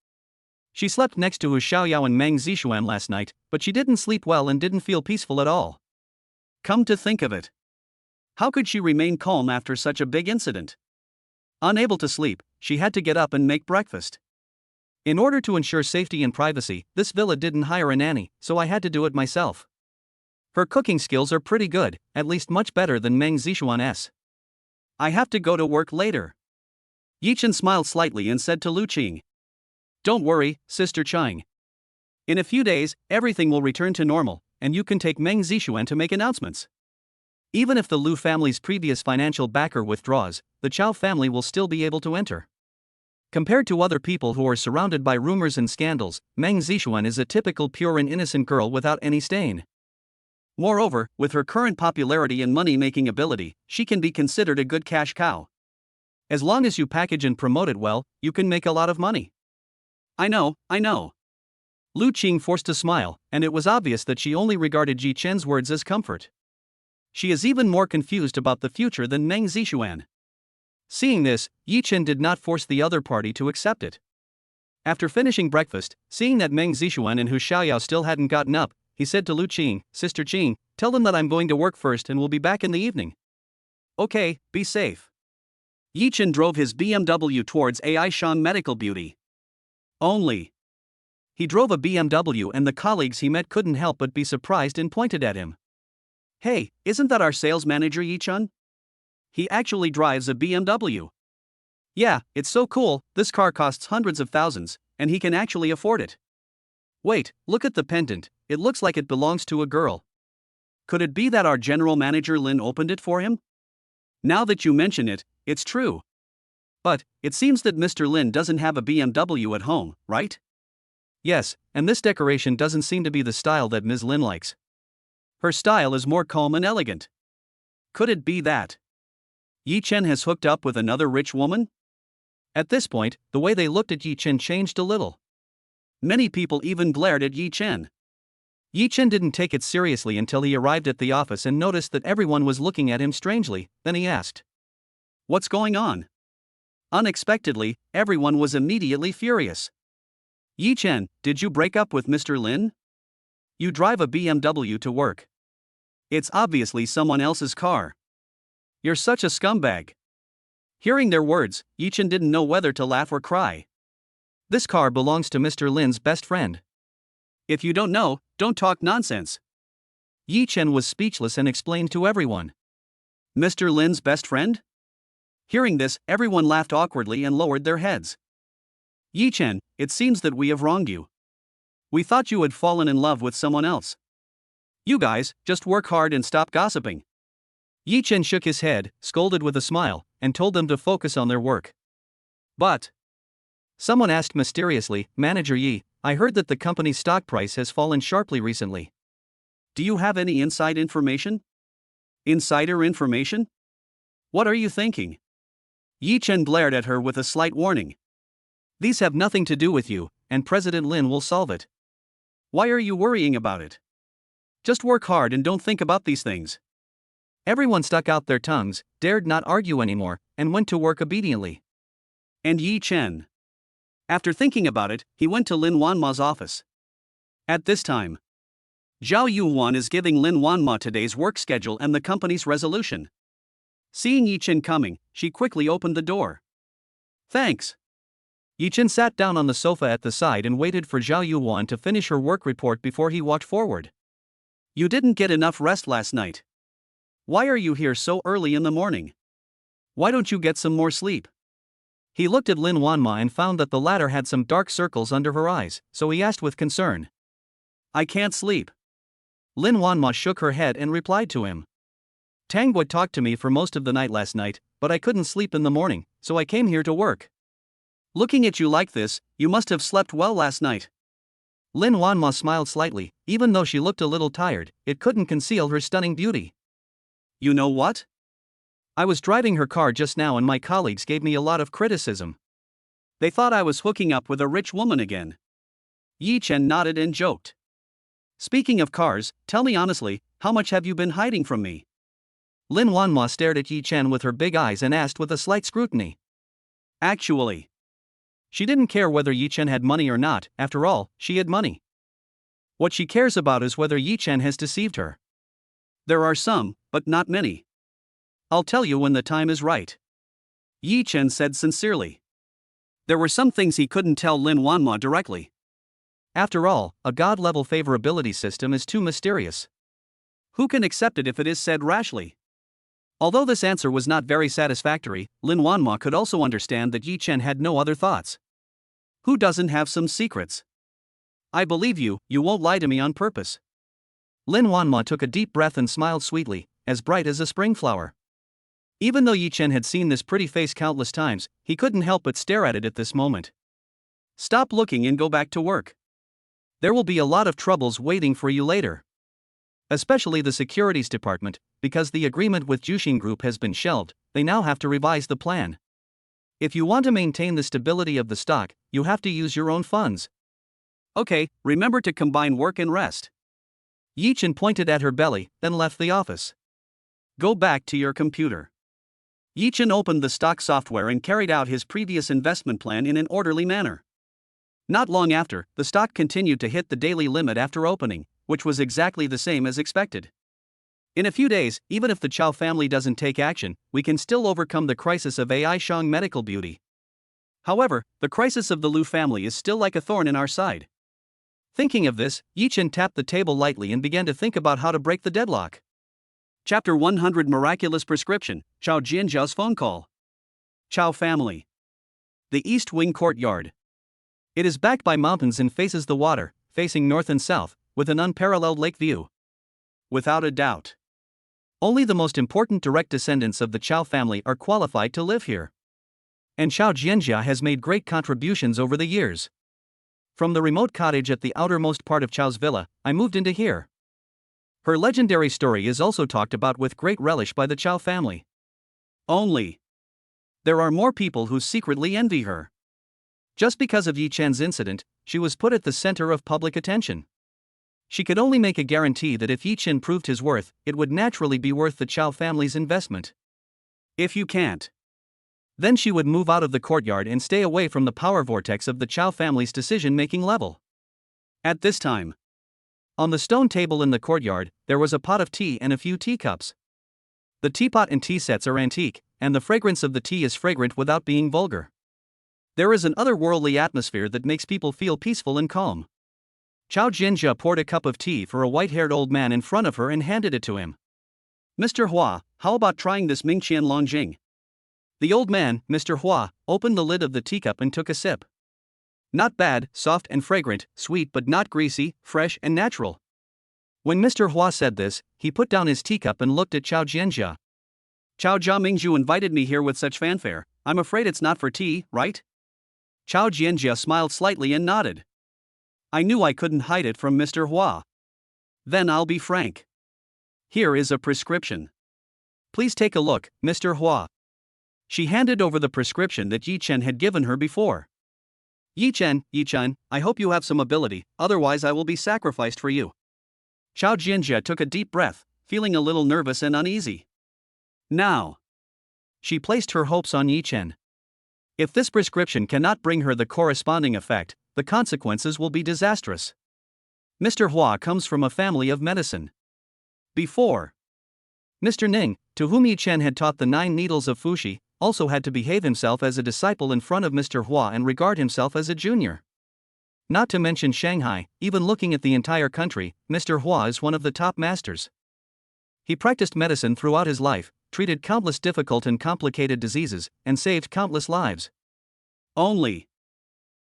She slept next to Hu Xiaoyao and Meng Zixuan last night, but she didn't sleep well and didn't feel peaceful at all. Come to think of it. How could she remain calm after such a big incident? Unable to sleep, she had to get up and make breakfast. In order to ensure safety and privacy, this villa didn't hire a nanny, so I had to do it myself. Her cooking skills are pretty good, at least much better than Meng Zixuan's. I have to go to work later. Yi Chen smiled slightly and said to Lu Qing. Don't worry, Sister Cheng. In a few days, everything will return to normal, and you can take Meng Zixuan to make announcements. Even if the Lu family's previous financial backer withdraws, the Chao family will still be able to enter. Compared to other people who are surrounded by rumors and scandals, Meng Zixuan is a typical pure and innocent girl without any stain. Moreover, with her current popularity and money-making ability, she can be considered a good cash cow. As long as you package and promote it well, you can make a lot of money. I know. Lu Qing forced a smile, and it was obvious that she only regarded Yi Chen's words as comfort. She is even more confused about the future than Meng Zixuan. Seeing this, Yi Chen did not force the other party to accept it. After finishing breakfast, seeing that Meng Zixuan and Hu Xiaoyao still hadn't gotten up, he said to Lu Qing, Sister Qing, tell them that I'm going to work first and will be back in the evening. Okay, be safe. Yi Chen drove his BMW towards AI Shang Medical Beauty. Only. He drove a BMW and the colleagues he met couldn't help but be surprised and pointed at him. Hey, isn't that our sales manager Yi Chen? He actually drives a BMW. Yeah, it's so cool, this car costs hundreds of thousands, and he can actually afford it. Wait, look at the pendant, it looks like it belongs to a girl. Could it be that our general manager Lin opened it for him? Now that you mention it, it's true. But, it seems that Mr. Lin doesn't have a BMW at home, right? Yes, and this decoration doesn't seem to be the style that Ms. Lin likes. Her style is more calm and elegant. Could it be that Yi Chen has hooked up with another rich woman? At this point, the way they looked at Yi Chen changed a little. Many people even glared at Yi Chen. Yi Chen didn't take it seriously until he arrived at the office and noticed that everyone was looking at him strangely. Then he asked, "What's going on?" Unexpectedly, everyone was immediately furious. "Yi Chen, did you break up with Mr. Lin? You drive a BMW to work. It's obviously someone else's car. You're such a scumbag." Hearing their words, Yi Chen didn't know whether to laugh or cry. "This car belongs to Mr. Lin's best friend." "If you don't know, don't talk nonsense." Yi Chen was speechless and explained to everyone. "Mr. Lin's best friend?" Hearing this, everyone laughed awkwardly and lowered their heads. "Yi Chen, it seems that we have wronged you. We thought you had fallen in love with someone else. You guys, just work hard and stop gossiping." Yi Chen shook his head, scolded with a smile, and told them to focus on their work. "But," someone asked mysteriously, "Manager Yi, I heard that the company's stock price has fallen sharply recently. do you have any inside information? Insider information? What are you thinking?" Yi Chen glared at her with a slight warning. These have nothing to do with you, and President Lin will solve it. "Why are you worrying about it? Just work hard and don't think about these things." Everyone stuck out their tongues, dared not argue anymore, and went to work obediently. And Yi Chen, after thinking about it, he went to Lin Wanma's office. At this time, Zhao Yuan is giving Lin Wanma today's work schedule and the company's resolution. Seeing Yi Chen coming, she quickly opened the door. "Thanks." Yi Chen sat down on the sofa at the side and waited for Zhao Yuan to finish her work report before he walked forward. "You didn't get enough rest last night. Why are you here so early in the morning? Why don't you get some more sleep?" He looked at Lin Wanma and found that the latter had some dark circles under her eyes, so he asked with concern. "I can't sleep." Lin Wanma shook her head and replied to him. "Tangguo talked to me for most of the night last night, but I couldn't sleep in the morning, so I came here to work." "Looking at you like this, you must have slept well last night." Lin Wanma smiled slightly. Even though she looked a little tired, it couldn't conceal her stunning beauty. "You know what? I was driving her car just now and my colleagues gave me a lot of criticism. They thought I was hooking up with a rich woman again." Yi Chen nodded and joked. "Speaking of cars, tell me honestly, how much have you been hiding from me?" Lin Wanma stared at Yi Chen with her big eyes and asked with a slight scrutiny. Actually, she didn't care whether Yi Chen had money or not. After all, she had money. What she cares about is whether Yi Chen has deceived her. "There are some, but not many. I'll tell you when the time is right," Yi Chen said sincerely. There were some things he couldn't tell Lin Wanma directly. After all, a god-level favorability system is too mysterious. Who can accept it if it is said rashly? Although this answer was not very satisfactory, Lin Wanma could also understand that Yi Chen had no other thoughts. Who doesn't have some secrets? "I believe you, you won't lie to me on purpose." Lin Wanma took a deep breath and smiled sweetly, as bright as a spring flower. Even though Yi Chen had seen this pretty face countless times, he couldn't help but stare at it at this moment. "Stop looking and go back to work. There will be a lot of troubles waiting for you later. Especially the securities department, because the agreement with Juxin Group has been shelved. They now have to revise the plan. If you want to maintain the stability of the stock, you have to use your own funds." "Okay, remember to combine work and rest." Yi Chen pointed at her belly, then left the office. "Go back to your computer." Yi Chen opened the stock software and carried out his previous investment plan in an orderly manner. Not long after, the stock continued to hit the daily limit after opening, which was exactly the same as expected. In a few days, even if the Chow family doesn't take action, we can still overcome the crisis of AI Shang medical beauty. However, the crisis of the Liu family is still like a thorn in our side. Thinking of this, Yi Chen tapped the table lightly and began to think about how to break the deadlock. Chapter 100 Miraculous Prescription, Chao Jianjiao's Phone Call. Chow Family. The East Wing Courtyard. It is backed by mountains and faces the water, facing north and south, with an unparalleled lake view. Without a doubt, only the most important direct descendants of the Chow family are qualified to live here. And Chao Jianjia has made great contributions over the years. From the remote cottage at the outermost part of Chao's villa, I moved into here. Her legendary story is also talked about with great relish by the Chow family. Only, there are more people who secretly envy her. Just because of Yi Chen's incident, she was put at the center of public attention. She could only make a guarantee that if Yi Chen proved his worth, it would naturally be worth the Chow family's investment. If you can't, then she would move out of the courtyard and stay away from the power vortex of the Chow family's decision-making level. At this time, on the stone table in the courtyard, there was a pot of tea and a few teacups. The teapot and tea sets are antique, and the fragrance of the tea is fragrant without being vulgar. There is an otherworldly atmosphere that makes people feel peaceful and calm. Chow Jianjia poured a cup of tea for a white-haired old man in front of her and handed it to him. Mr. Hua, how about trying this Mingqian Longjing? The old man, Mr. Hua, opened the lid of the teacup and took a sip. Not bad, soft and fragrant, sweet but not greasy, fresh and natural. When Mr. Hua said this, he put down his teacup and looked at Chow Jianjia. Chow Jia Mingzhu invited me here with such fanfare. I'm afraid it's not for tea, right? Chow Jianjia smiled slightly and nodded. I knew I couldn't hide it from Mr. Hua. Then I'll be frank. Here is a prescription. Please take a look, Mr. Hua. She handed over the prescription that Yi Chen had given her before. Yi Chen, I hope you have some ability, otherwise I will be sacrificed for you. Chow Jianjia took a deep breath, feeling a little nervous and uneasy. Now, she placed her hopes on Yi Chen. If this prescription cannot bring her the corresponding effect, the consequences will be disastrous. Mr. Hua comes from a family of medicine. Before, Mr. Ning, to whom Yi Chen had taught the 9 needles of Fuxi, also had to behave himself as a disciple in front of Mr. Hua and regard himself as a junior. Not to mention Shanghai, even looking at the entire country, Mr. Hua is one of the top masters. He practiced medicine throughout his life, treated countless difficult and complicated diseases, and saved countless lives. Only,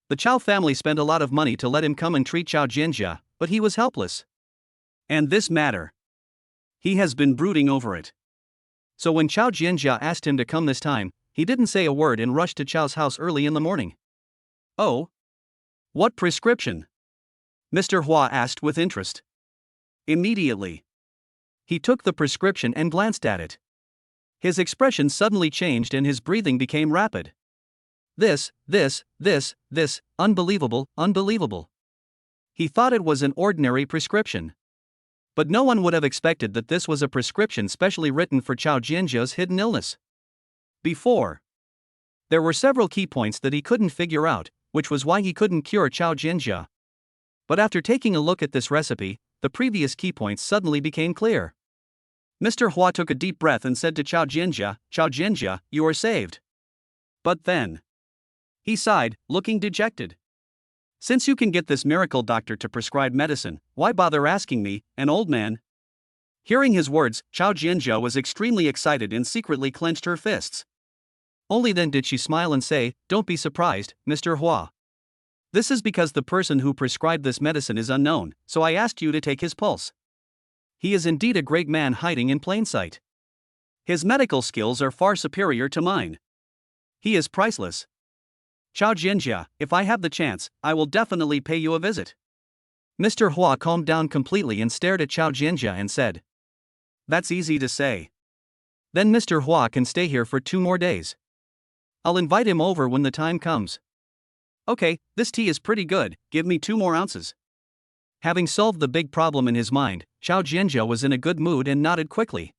the Chow family spent a lot of money to let him come and treat Chow Jianjia, but he was helpless. And this matter, he has been brooding over it. So when Chow Jianjia asked him to come this time, he didn't say a word and rushed to Chow's house early in the morning. Oh? What prescription? Mr. Hua asked with interest. Immediately, he took the prescription and glanced at it. His expression suddenly changed and his breathing became rapid. This, unbelievable. He thought it was an ordinary prescription. But no one would have expected that this was a prescription specially written for Chow Jianjia's hidden illness. Before, there were several key points that he couldn't figure out, which was why he couldn't cure Chow Jianjia. But after taking a look at this recipe, the previous key points suddenly became clear. Mr. Hua took a deep breath and said to Chow Jianjia, you are saved. But then, he sighed, looking dejected. Since you can get this miracle doctor to prescribe medicine, why bother asking me, an old man? Hearing his words, Chow Jianjia was extremely excited and secretly clenched her fists. Only then did she smile and say, don't be surprised, Mr. Hua. This is because the person who prescribed this medicine is unknown, so I asked you to take his pulse. He is indeed a great man hiding in plain sight. His medical skills are far superior to mine. He is priceless. Chow Jianjia, if I have the chance, I will definitely pay you a visit. Mr. Hua calmed down completely and stared at Chow Jianjia and said, that's easy to say. Then Mr. Hua can stay here for 2 more days. I'll invite him over when the time comes. Okay, this tea is pretty good, give me 2 more ounces. Having solved the big problem in his mind, Chow Jianjia was in a good mood and nodded quickly.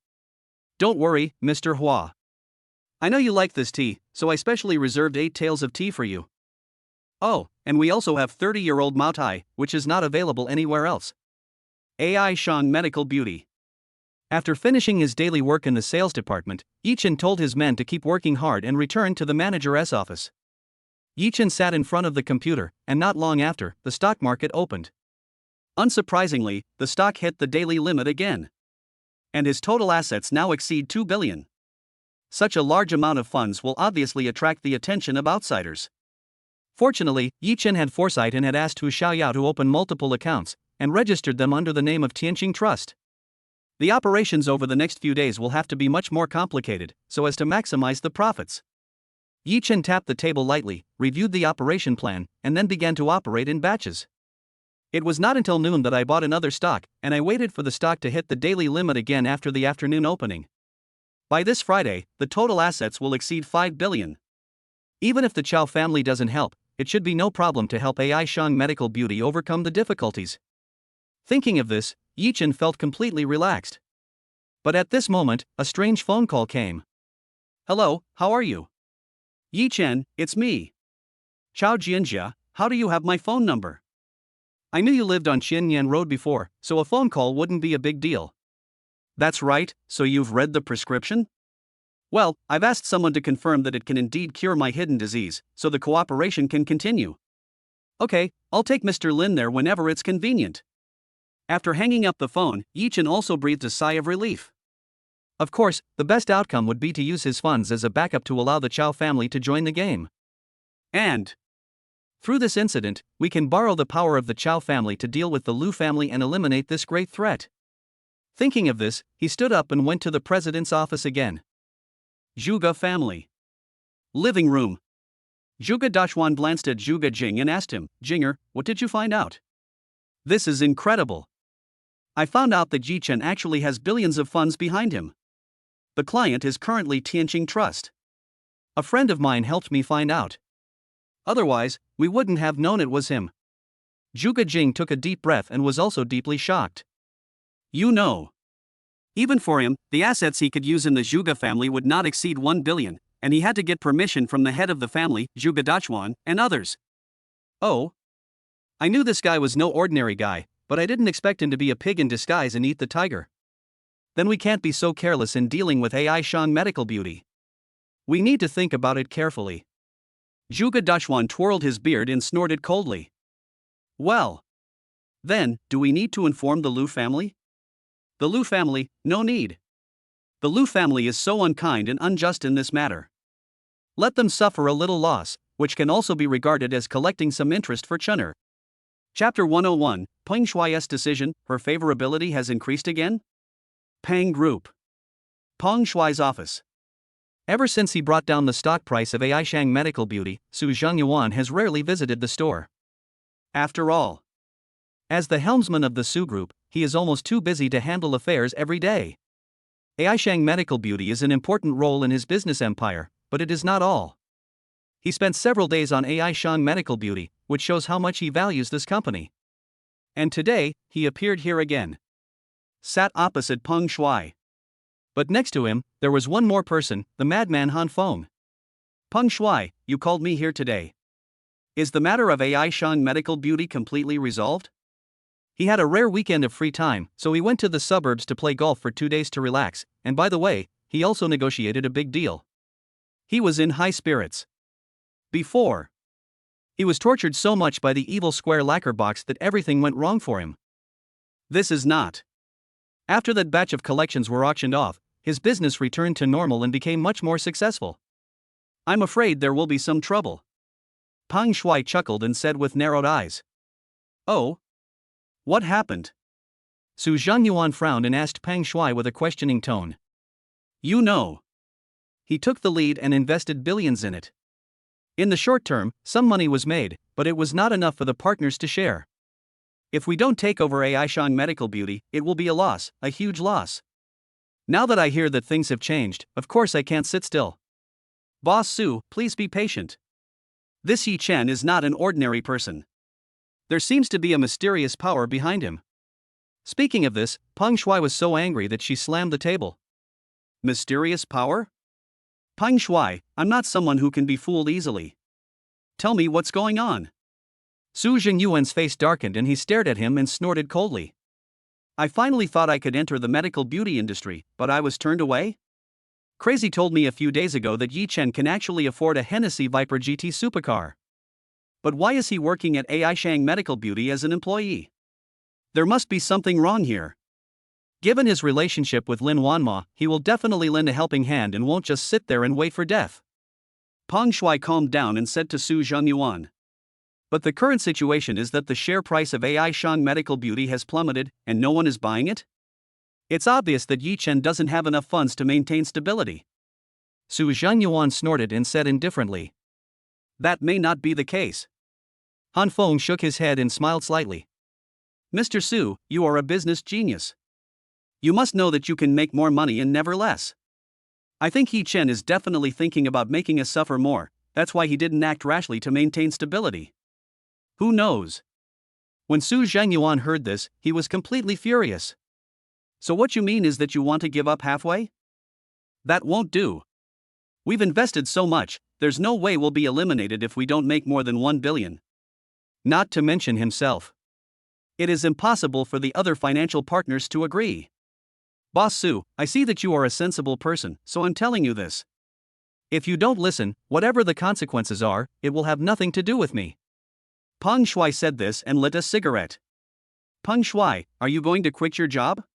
Don't worry, Mr. Hua. I know you like this tea, so I specially reserved 8 tails of tea for you. Oh, and we also have 30-year-old Mao Tai, which is not available anywhere else. AI Shang Medical Beauty. After finishing his daily work in the sales department, Yi Chen told his men to keep working hard and returned to the manager's office. Yi Chen sat in front of the computer, and not long after, the stock market opened. Unsurprisingly, the stock hit the daily limit again. And his total assets now exceed 2 billion. Such a large amount of funds will obviously attract the attention of outsiders. Fortunately, Yi Chen had foresight and had asked Hu Xiaoyao to open multiple accounts, and registered them under the name of Tianqing Trust. The operations over the next few days will have to be much more complicated, so as to maximize the profits. Yi Chen tapped the table lightly, reviewed the operation plan, and then began to operate in batches. It was not until noon that I bought another stock, and I waited for the stock to hit the daily limit again after the afternoon opening. By this Friday, the total assets will exceed 5 billion. Even if the Chow family doesn't help, it should be no problem to help AI Shang Medical Beauty overcome the difficulties. Thinking of this, Yichen felt completely relaxed. But at this moment, a strange phone call came. Hello, how are you? Yichen, it's me. Chao Jianjia, how do you have my phone number? I knew you lived on Xinyan Road before, so a phone call wouldn't be a big deal. That's right, so you've read the prescription? Well, I've asked someone to confirm that it can indeed cure my hidden disease, so the cooperation can continue. Okay, I'll take Mr. Lin there whenever it's convenient. After hanging up the phone, Yichen also breathed a sigh of relief. Of course, the best outcome would be to use his funds as a backup to allow the Chao family to join the game. And through this incident, we can borrow the power of the Chao family to deal with the Lu family and eliminate this great threat. Thinking of this, he stood up and went to the president's office again. Zhuge family. Living room. Zhuge Dachuan glanced at Zhuge Jing and asked him, Jinger, what did you find out? This is incredible. I found out that Yichen actually has billions of funds behind him. The client is currently Tianqing Trust. A friend of mine helped me find out. Otherwise, we wouldn't have known it was him. Zhuge Jing took a deep breath and was also deeply shocked. You know. Even for him, the assets he could use in the Zhuge family would not exceed 1 billion, and he had to get permission from the head of the family, Zhuge Dachuan, and others. Oh. I knew this guy was no ordinary guy, but I didn't expect him to be a pig in disguise and eat the tiger. Then we can't be so careless in dealing with AI Shang Medical Beauty. We need to think about it carefully. Zhuge Dachuan twirled his beard and snorted coldly. Well. Then, do we need to inform the Lu family? The Lu family, no need. The Lu family is so unkind and unjust in this matter. Let them suffer a little loss, which can also be regarded as collecting some interest for Chun'er. Chapter 101, Peng Shuai's decision, her favorability has increased again? Peng Group. Peng Shuai's office. Ever since he brought down the stock price of AI Shang Medical Beauty, Su Zhengyuan has rarely visited the store. After all, as the helmsman of the Su Group, he is almost too busy to handle affairs every day. AI Shang Medical Beauty is an important role in his business empire, but it is not all. He spent several days on AI Shang Medical Beauty, which shows how much he values this company. And today, he appeared here again. Sat opposite Peng Shuai. But next to him, there was one more person, the madman Han Feng. Peng Shuai, you called me here today. Is the matter of AI Shang Medical Beauty completely resolved? He had a rare weekend of free time, so he went to the suburbs to play golf for 2 days to relax, and by the way, he also negotiated a big deal. He was in high spirits. Before, he was tortured so much by the evil square lacquer box that everything went wrong for him. This is not. After that batch of collections were auctioned off, his business returned to normal and became much more successful. I'm afraid there will be some trouble. Peng Shuai chuckled and said with narrowed eyes. Oh? What happened? Su Zhengyuan frowned and asked Peng Shuai with a questioning tone. You know. He took the lead and invested billions in it. In the short term, some money was made, but it was not enough for the partners to share. If we don't take over AI Shang Medical Beauty, it will be a loss, a huge loss. Now that I hear that things have changed, of course I can't sit still. Boss Su, please be patient. This Yi Chen is not an ordinary person. There seems to be a mysterious power behind him. Speaking of this, Peng Shuai was so angry that she slammed the table. Mysterious power? Peng Shuai, I'm not someone who can be fooled easily. Tell me what's going on. Su Zhengyuan's face darkened and he stared at him and snorted coldly. I finally thought I could enter the medical beauty industry, but I was turned away? Crazy told me a few days ago that Yi Chen can actually afford a Hennessy Viper GT supercar. But why is he working at AI Shang Medical Beauty as an employee? There must be something wrong here. Given his relationship with Lin Wanma, he will definitely lend a helping hand and won't just sit there and wait for death. Peng Shuai calmed down and said to Su Zhengyuan. But the current situation is that the share price of AI Shang Medical Beauty has plummeted, and no one is buying it? It's obvious that Yi Chen doesn't have enough funds to maintain stability. Su Zhengyuan snorted and said indifferently. That may not be the case. Han Feng shook his head and smiled slightly. Mr. Su, you are a business genius. You must know that you can make more money and never less. I think Yi Chen is definitely thinking about making us suffer more, that's why he didn't act rashly to maintain stability. Who knows? When Su Zhangyuan heard this, he was completely furious. So what you mean is that you want to give up halfway? That won't do. We've invested so much, there's no way we'll be eliminated if we don't make more than 1 billion. Not to mention himself. It is impossible for the other financial partners to agree. Boss Su, I see that you are a sensible person, so I'm telling you this. If you don't listen, whatever the consequences are, it will have nothing to do with me. Peng Shuai said this and lit a cigarette. Peng Shuai, are you going to quit your job?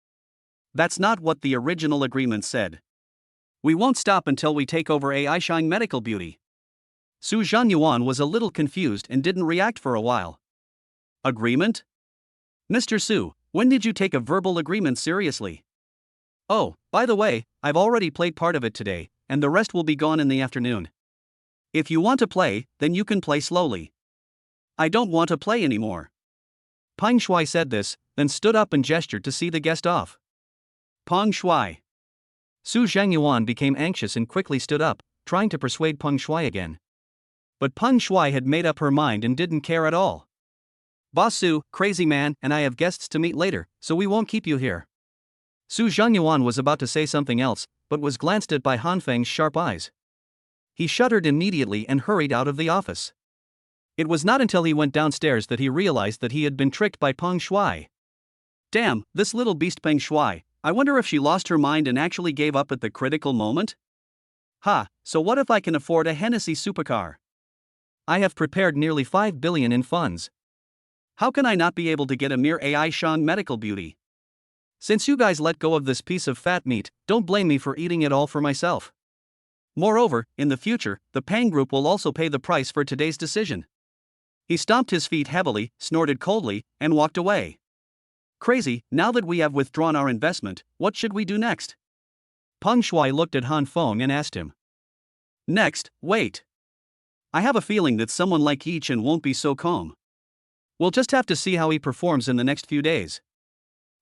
That's not what the original agreement said. We won't stop until we take over AI Shang Medical Beauty. Su Zhangyuan was a little confused and didn't react for a while. Agreement? Mr. Su, when did you take a verbal agreement seriously? Oh, by the way, I've already played part of it today, and the rest will be gone in the afternoon. If you want to play, then you can play slowly. I don't want to play anymore. Peng Shuai said this, then stood up and gestured to see the guest off. Peng Shuai. Su Zhangyuan became anxious and quickly stood up, trying to persuade Peng Shuai again. But Peng Shuai had made up her mind and didn't care at all. Boss Su, crazy man, and I have guests to meet later, so we won't keep you here. Su Zhangyuan was about to say something else, but was glanced at by Han Feng's sharp eyes. He shuddered immediately and hurried out of the office. It was not until he went downstairs that he realized that he had been tricked by Peng Shuai. Damn, this little beast Peng Shuai, I wonder if she lost her mind and actually gave up at the critical moment? Ha, so what if I can afford a Hennessy supercar? I have prepared nearly 5 billion in funds. How can I not be able to get a mere AI Shang Medical Beauty? Since you guys let go of this piece of fat meat, don't blame me for eating it all for myself. Moreover, in the future, the Pang Group will also pay the price for today's decision. He stomped his feet heavily, snorted coldly, and walked away. Crazy, now that we have withdrawn our investment, what should we do next? Peng Shuai looked at Han Feng and asked him. Next, wait. I have a feeling that someone like Yi Chen won't be so calm. We'll just have to see how he performs in the next few days.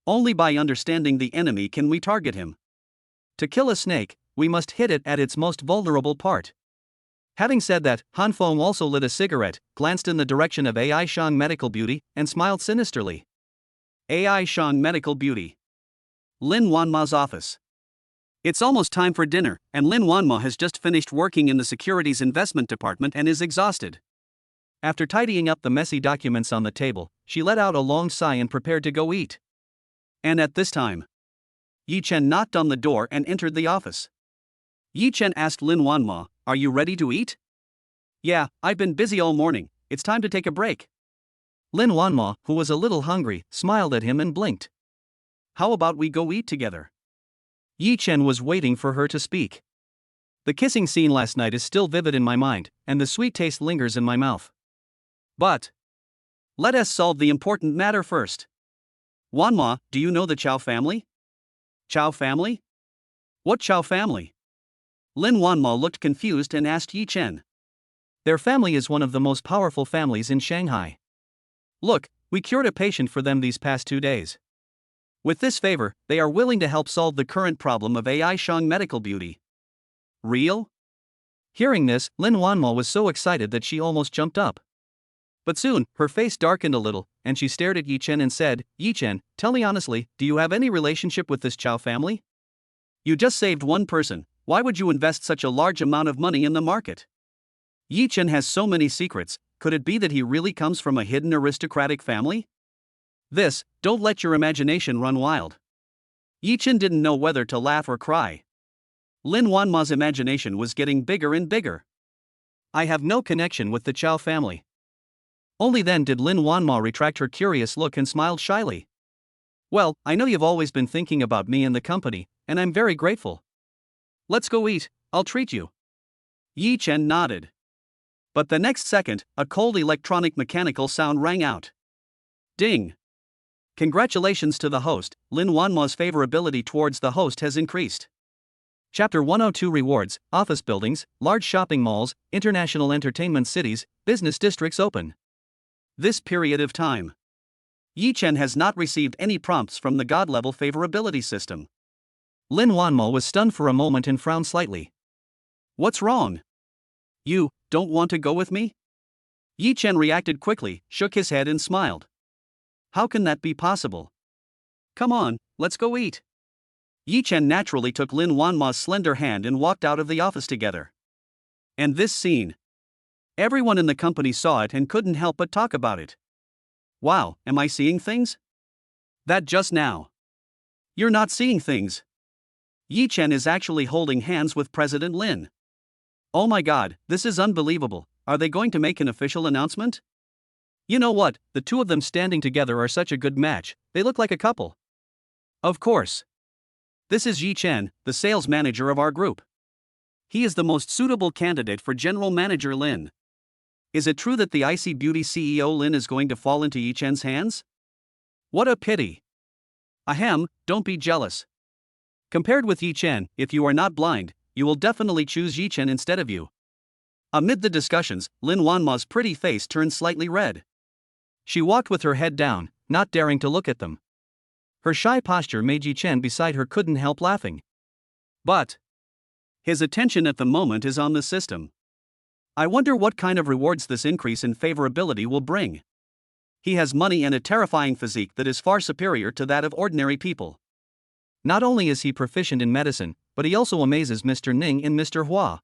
Only by understanding the enemy can we target him. To kill a snake, we must hit it at its most vulnerable part. Having said that, Han Feng also lit a cigarette, glanced in the direction of AI Shang Medical Beauty, and smiled sinisterly. AI Shang Medical Beauty. Lin Wanma's office. It's almost time for dinner, and Lin Wanma has just finished working in the securities investment department and is exhausted. After tidying up the messy documents on the table, she let out a long sigh and prepared to go eat. And at this time, Yi Chen knocked on the door and entered the office. Yi Chen asked Lin Wanma, "Are you ready to eat?" "Yeah, I've been busy all morning, it's time to take a break." Lin Wanma, who was a little hungry, smiled at him and blinked. "How about we go eat together?" Yi Chen was waiting for her to speak. The kissing scene last night is still vivid in my mind, and the sweet taste lingers in my mouth. But let us solve the important matter first. Wanma, do you know the Chow family? Chow family? What Chow family? Lin Wanma looked confused and asked Yi Chen. Their family is one of the most powerful families in Shanghai. Look, we cured a patient for them these past 2 days. With this favor, they are willing to help solve the current problem of AI Shang Medical Beauty. Real? Hearing this, Lin Wanma was so excited that she almost jumped up. But soon, her face darkened a little, and she stared at Yi Chen and said, "Yi Chen, tell me honestly, do you have any relationship with this Chow family? You just saved one person, why would you invest such a large amount of money in the market? Yi Chen has so many secrets, could it be that he really comes from a hidden aristocratic family? Don't let your imagination run wild." Yi Chen didn't know whether to laugh or cry. Lin Wanma's imagination was getting bigger and bigger. I have no connection with the Chow family. Only then did Lin Wanma retract her curious look and smiled shyly. Well, I know you've always been thinking about me and the company, and I'm very grateful. Let's go eat, I'll treat you. Yi Chen nodded. But the next second, a cold electronic mechanical sound rang out. Ding! Congratulations to the host, Lin Wanma's favorability towards the host has increased. Chapter 102 Rewards, Office Buildings, Large Shopping Malls, International Entertainment Cities, Business Districts Open. This period of time. Yi Chen has not received any prompts from the God-level favorability system. Lin Wanma was stunned for a moment and frowned slightly. What's wrong? You don't want to go with me? Yi Chen reacted quickly, shook his head and smiled. How can that be possible? Come on, let's go eat. Yi Chen naturally took Lin Wanma's slender hand and walked out of the office together. And this scene. Everyone in the company saw it and couldn't help but talk about it. Wow, am I seeing things? That just now. You're not seeing things. Yi Chen is actually holding hands with President Lin. Oh my god, this is unbelievable. Are they going to make an official announcement? You know what, the two of them standing together are such a good match, they look like a couple. Of course. This is Yi Chen, the sales manager of our group. He is the most suitable candidate for General Manager Lin. Is it true that the IC Beauty CEO Lin is going to fall into Yi Chen's hands? What a pity. Ahem, don't be jealous. Compared with Yi Chen, if you are not blind, you will definitely choose Yi Chen instead of you. Amid the discussions, Lin Wanma's pretty face turned slightly red. She walked with her head down, not daring to look at them. Her shy posture made Yi Chen beside her couldn't help laughing. But his attention at the moment is on the system. I wonder what kind of rewards this increase in favorability will bring. He has money and a terrifying physique that is far superior to that of ordinary people. Not only is he proficient in medicine, but he also amazes Mr. Ning and Mr. Hua.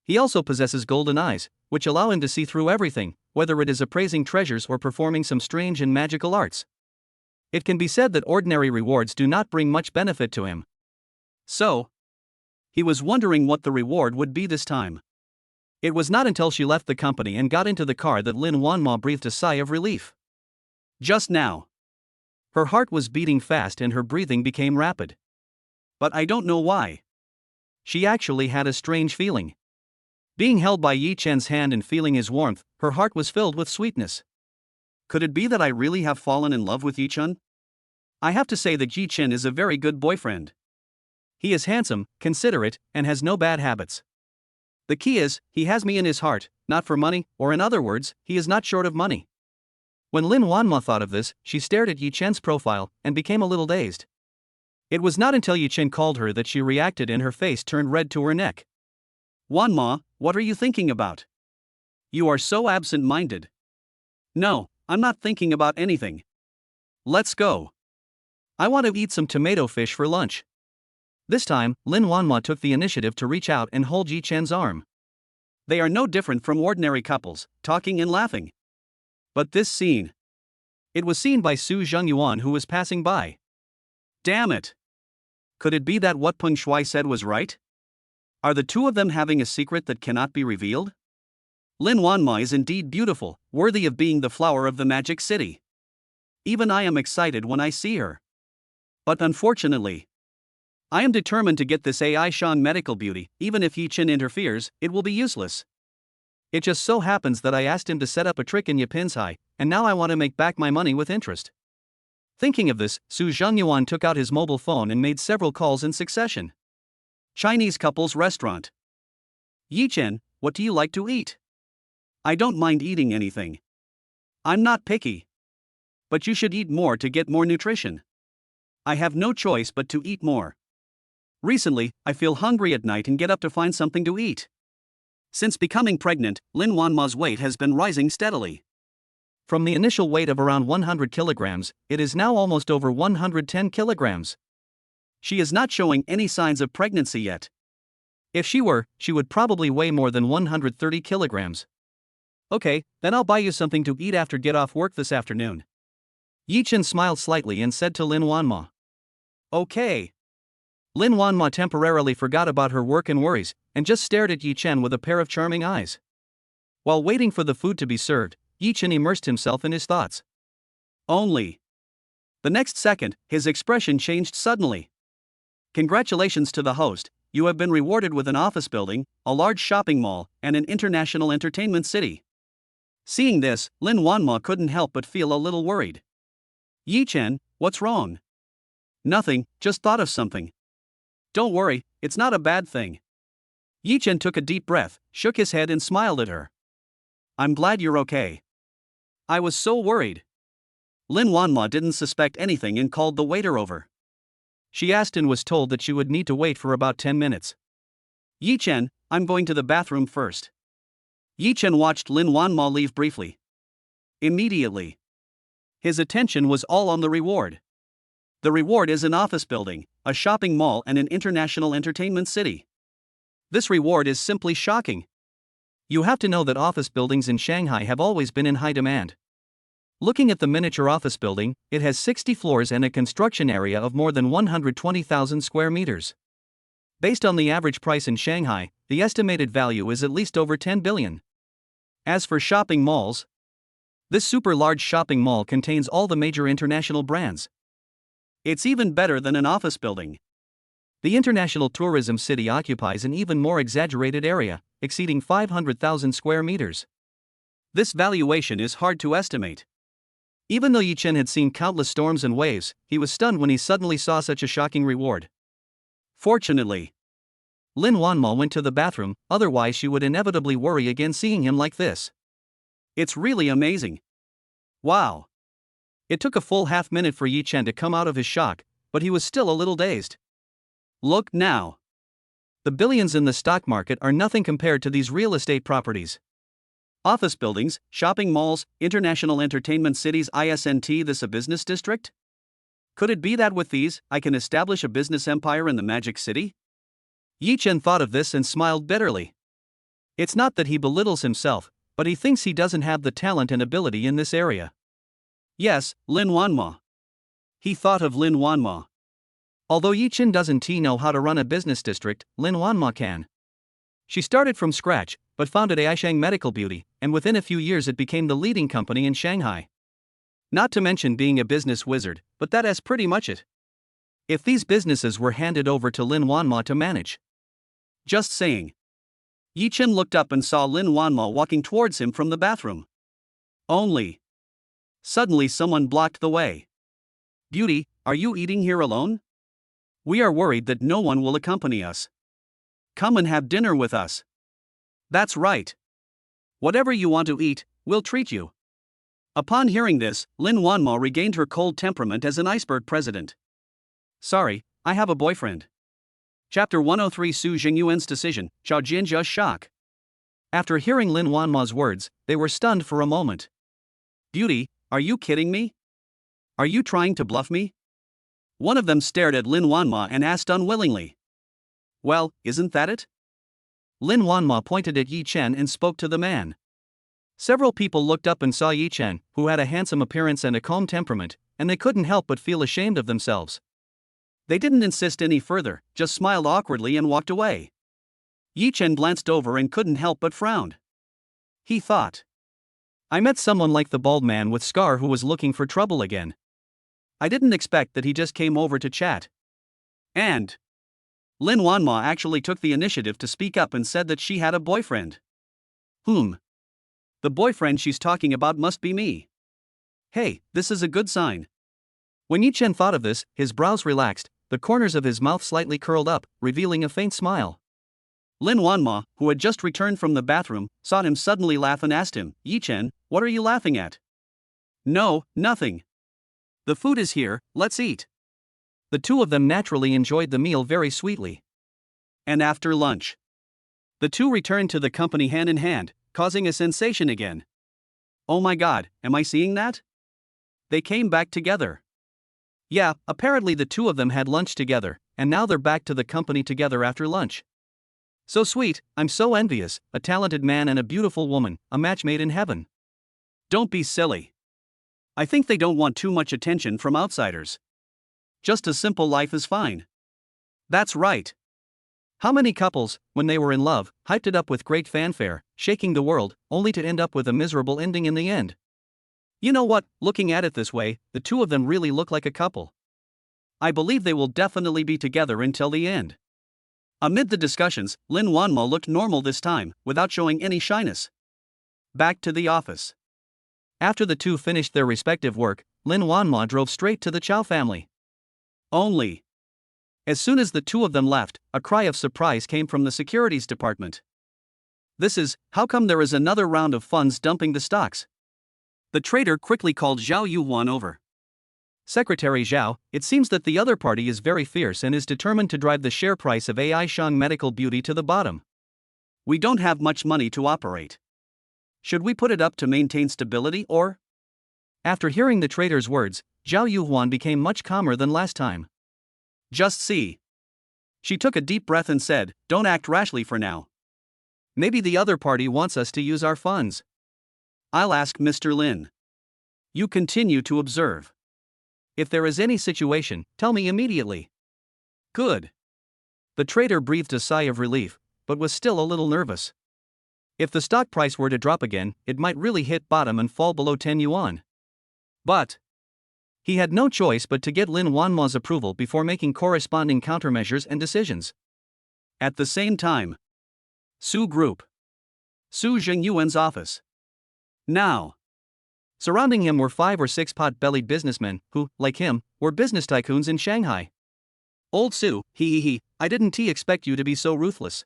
He also possesses golden eyes, which allow him to see through everything, whether it is appraising treasures or performing some strange and magical arts. It can be said that ordinary rewards do not bring much benefit to him. So, he was wondering what the reward would be this time. It was not until she left the company and got into the car that Lin Wanma breathed a sigh of relief. Just now. Her heart was beating fast and her breathing became rapid. But I don't know why. She actually had a strange feeling. Being held by Yi Chen's hand and feeling his warmth, her heart was filled with sweetness. Could it be that I really have fallen in love with Yi Chen? I have to say that Yi Chen is a very good boyfriend. He is handsome, considerate, and has no bad habits. The key is, he has me in his heart, not for money, or in other words, he is not short of money. When Lin Wanma thought of this, she stared at Yi Chen's profile and became a little dazed. It was not until Yi Chen called her that she reacted and her face turned red to her neck. Wanma, what are you thinking about? You are so absent-minded. No, I'm not thinking about anything. Let's go. I want to eat some tomato fish for lunch. This time, Lin Wanma took the initiative to reach out and hold Yi Chen's arm. They are no different from ordinary couples, talking and laughing. But this scene. It was seen by Su Zhengyuan who was passing by. Damn it. Could it be that what Peng Shuai said was right? Are the two of them having a secret that cannot be revealed? Lin Wanma is indeed beautiful, worthy of being the flower of the magic city. Even I am excited when I see her. But unfortunately, I am determined to get this AI Shang medical beauty. Even if Yi Chen interferes, it will be useless. It just so happens that I asked him to set up a trick in Yapinzhai, and now I want to make back my money with interest. Thinking of this, Su Zhengyuan took out his mobile phone and made several calls in succession. Chinese couple's restaurant. Yi Chen, what do you like to eat? I don't mind eating anything. I'm not picky. But you should eat more to get more nutrition. I have no choice but to eat more. Recently, I feel hungry at night and get up to find something to eat. Since becoming pregnant, Lin Wanma's weight has been rising steadily. From the initial weight of around 100 kilograms, it is now almost over 110 kilograms. She is not showing any signs of pregnancy yet. If she were, she would probably weigh more than 130 kilograms. Okay, then I'll buy you something to eat after get off work this afternoon. Yi Chen smiled slightly and said to Lin Wanma. Okay. Lin Wanma temporarily forgot about her work and worries, and just stared at Yi Chen with a pair of charming eyes. While waiting for the food to be served, Yi Chen immersed himself in his thoughts. Only. The next second, his expression changed suddenly. Congratulations to the host, you have been rewarded with an office building, a large shopping mall, and an international entertainment city. Seeing this, Lin Wanma couldn't help but feel a little worried. Yi Chen, what's wrong? Nothing, just thought of something. Don't worry, it's not a bad thing. Yi Chen took a deep breath, shook his head and smiled at her. I'm glad you're okay. I was so worried. Lin Wanma didn't suspect anything and called the waiter over. She asked and was told that she would need to wait for about 10 minutes. Yi Chen, I'm going to the bathroom first. Yi Chen watched Lin Wanma leave briefly. Immediately, his attention was all on the reward. The reward is an office building, a shopping mall, and an international entertainment city. This reward is simply shocking. You have to know that office buildings in Shanghai have always been in high demand. Looking at the miniature office building, it has 60 floors and a construction area of more than 120,000 square meters. Based on the average price in Shanghai, the estimated value is at least over 10 billion. As for shopping malls, this super large shopping mall contains all the major international brands. It's even better than an office building. The international tourism city occupies an even more exaggerated area, exceeding 500,000 square meters. This valuation is hard to estimate. Even though Yi Chen had seen countless storms and waves, he was stunned when he suddenly saw such a shocking reward. Fortunately, Lin Wanma went to the bathroom, otherwise she would inevitably worry again seeing him like this. It's really amazing. Wow. It took a full half-minute for Yi Chen to come out of his shock, but he was still a little dazed. Look now. The billions in the stock market are nothing compared to these real estate properties. Office buildings, shopping malls, international entertainment cities. Isn't this a business district? Could it be that with these, I can establish a business empire in the Magic City? Yi Chen thought of this and smiled bitterly. It's not that he belittles himself, but he thinks he doesn't have the talent and ability in this area. Yes, Lin Wanma. He thought of Lin Wanma. Although Yi Chen doesn't know how to run a business district, Lin Wanma can. She started from scratch, but founded Aishang Medical Beauty, and within a few years it became the leading company in Shanghai. Not to mention being a business wizard, but that is pretty much it. If these businesses were handed over to Lin Wanma to manage. Just saying. Yi Chen looked up and saw Lin Wanma walking towards him from the bathroom. Suddenly someone blocked the way. Beauty, are you eating here alone? We are worried that no one will accompany us. Come and have dinner with us. That's right. Whatever you want to eat, we'll treat you. Upon hearing this, Lin Wanma regained her cold temperament as an iceberg president. Sorry, I have a boyfriend. Chapter 103 Su Jingyuan's decision, Zhao Jianjia's shock. After hearing Lin Wanma's words, they were stunned for a moment. Beauty, are you kidding me? Are you trying to bluff me? One of them stared at Lin Wanma and asked unwillingly. Well, isn't that it? Lin Wanma pointed at Yi Chen and spoke to the man. Several people looked up and saw Yi Chen, who had a handsome appearance and a calm temperament, and they couldn't help but feel ashamed of themselves. They didn't insist any further, just smiled awkwardly and walked away. Yi Chen glanced over and couldn't help but frowned. He thought, I met someone like the bald man with scar who was looking for trouble again. I didn't expect that he just came over to chat. And Lin Wanma actually took the initiative to speak up and said that she had a boyfriend. The boyfriend she's talking about must be me. Hey, this is a good sign. When Yi Chen thought of this, his brows relaxed, the corners of his mouth slightly curled up, revealing a faint smile. Lin Wanma, who had just returned from the bathroom, saw him suddenly laugh and asked him, Yi Chen, what are you laughing at? No, nothing. The food is here, let's eat. The two of them naturally enjoyed the meal very sweetly. And after lunch, the two returned to the company hand in hand, causing a sensation again. Oh my god, am I seeing that? They came back together. Yeah, apparently the two of them had lunch together, and now they're back to the company together after lunch. So sweet, I'm so envious, a talented man and a beautiful woman, a match made in heaven. Don't be silly. I think they don't want too much attention from outsiders. Just a simple life is fine. That's right. How many couples, when they were in love, hyped it up with great fanfare, shaking the world, only to end up with a miserable ending in the end? You know what, looking at it this way, the two of them really look like a couple. I believe they will definitely be together until the end. Amid the discussions, Lin Wanma looked normal this time, without showing any shyness. Back to the office. After the two finished their respective work, Lin Wanma drove straight to the Chow family. As soon as the two of them left, a cry of surprise came from the securities department. How come there is another round of funds dumping the stocks? The trader quickly called Zhao Yuan over. Secretary Zhao, it seems that the other party is very fierce and is determined to drive the share price of Aishang Medical Beauty to the bottom. We don't have much money to operate. Should we put it up to maintain stability or? After hearing the trader's words, Zhao Yuhuan became much calmer than last time. Just see. She took a deep breath and said, don't act rashly for now. Maybe the other party wants us to use our funds. I'll ask Mr. Lin. You continue to observe. If there is any situation, tell me immediately. Good. The trader breathed a sigh of relief, but was still a little nervous. If the stock price were to drop again, it might really hit bottom and fall below 10 yuan. But he had no choice but to get Lin Wanma's approval before making corresponding countermeasures and decisions. At the same time, Su Group. Su Zhengyuan's office. Now. Surrounding him were 5 or 6 pot-bellied businessmen who, like him, were business tycoons in Shanghai. Old Su, I didn't expect you to be so ruthless.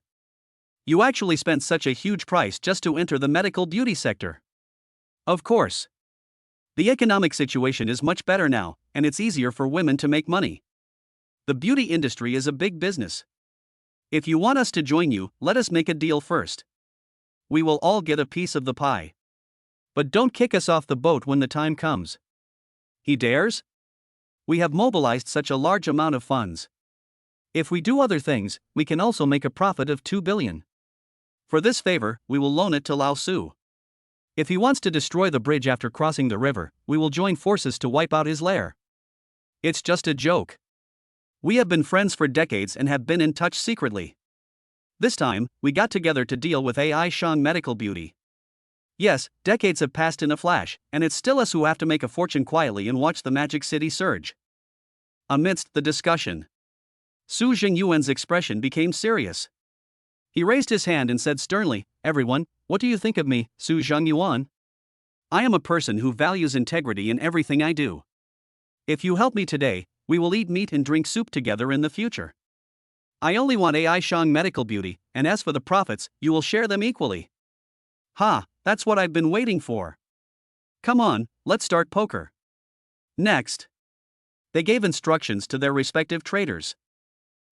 You actually spent such a huge price just to enter the medical beauty sector. Of course. The economic situation is much better now, and it's easier for women to make money. The beauty industry is a big business. If you want us to join you, let us make a deal first. We will all get a piece of the pie. But don't kick us off the boat when the time comes. He dares? We have mobilized such a large amount of funds. If we do other things, we can also make a profit of 2 billion. For this favor, we will loan it to Lao Su. If he wants to destroy the bridge after crossing the river, we will join forces to wipe out his lair. It's just a joke. We have been friends for decades and have been in touch secretly. This time, we got together to deal with AI Shang Medical Beauty. Yes, decades have passed in a flash, and it's still us who have to make a fortune quietly and watch the Magic City surge. Amidst the discussion, Su Zhengyuan's expression became serious. He raised his hand and said sternly, everyone, what do you think of me, Su Zhengyuan? I am a person who values integrity in everything I do. If you help me today, we will eat meat and drink soup together in the future. I only want AI Shang Medical Beauty, and as for the profits, you will share them equally. Ha, that's what I've been waiting for. Come on, let's start poker. Next. They gave instructions to their respective traders.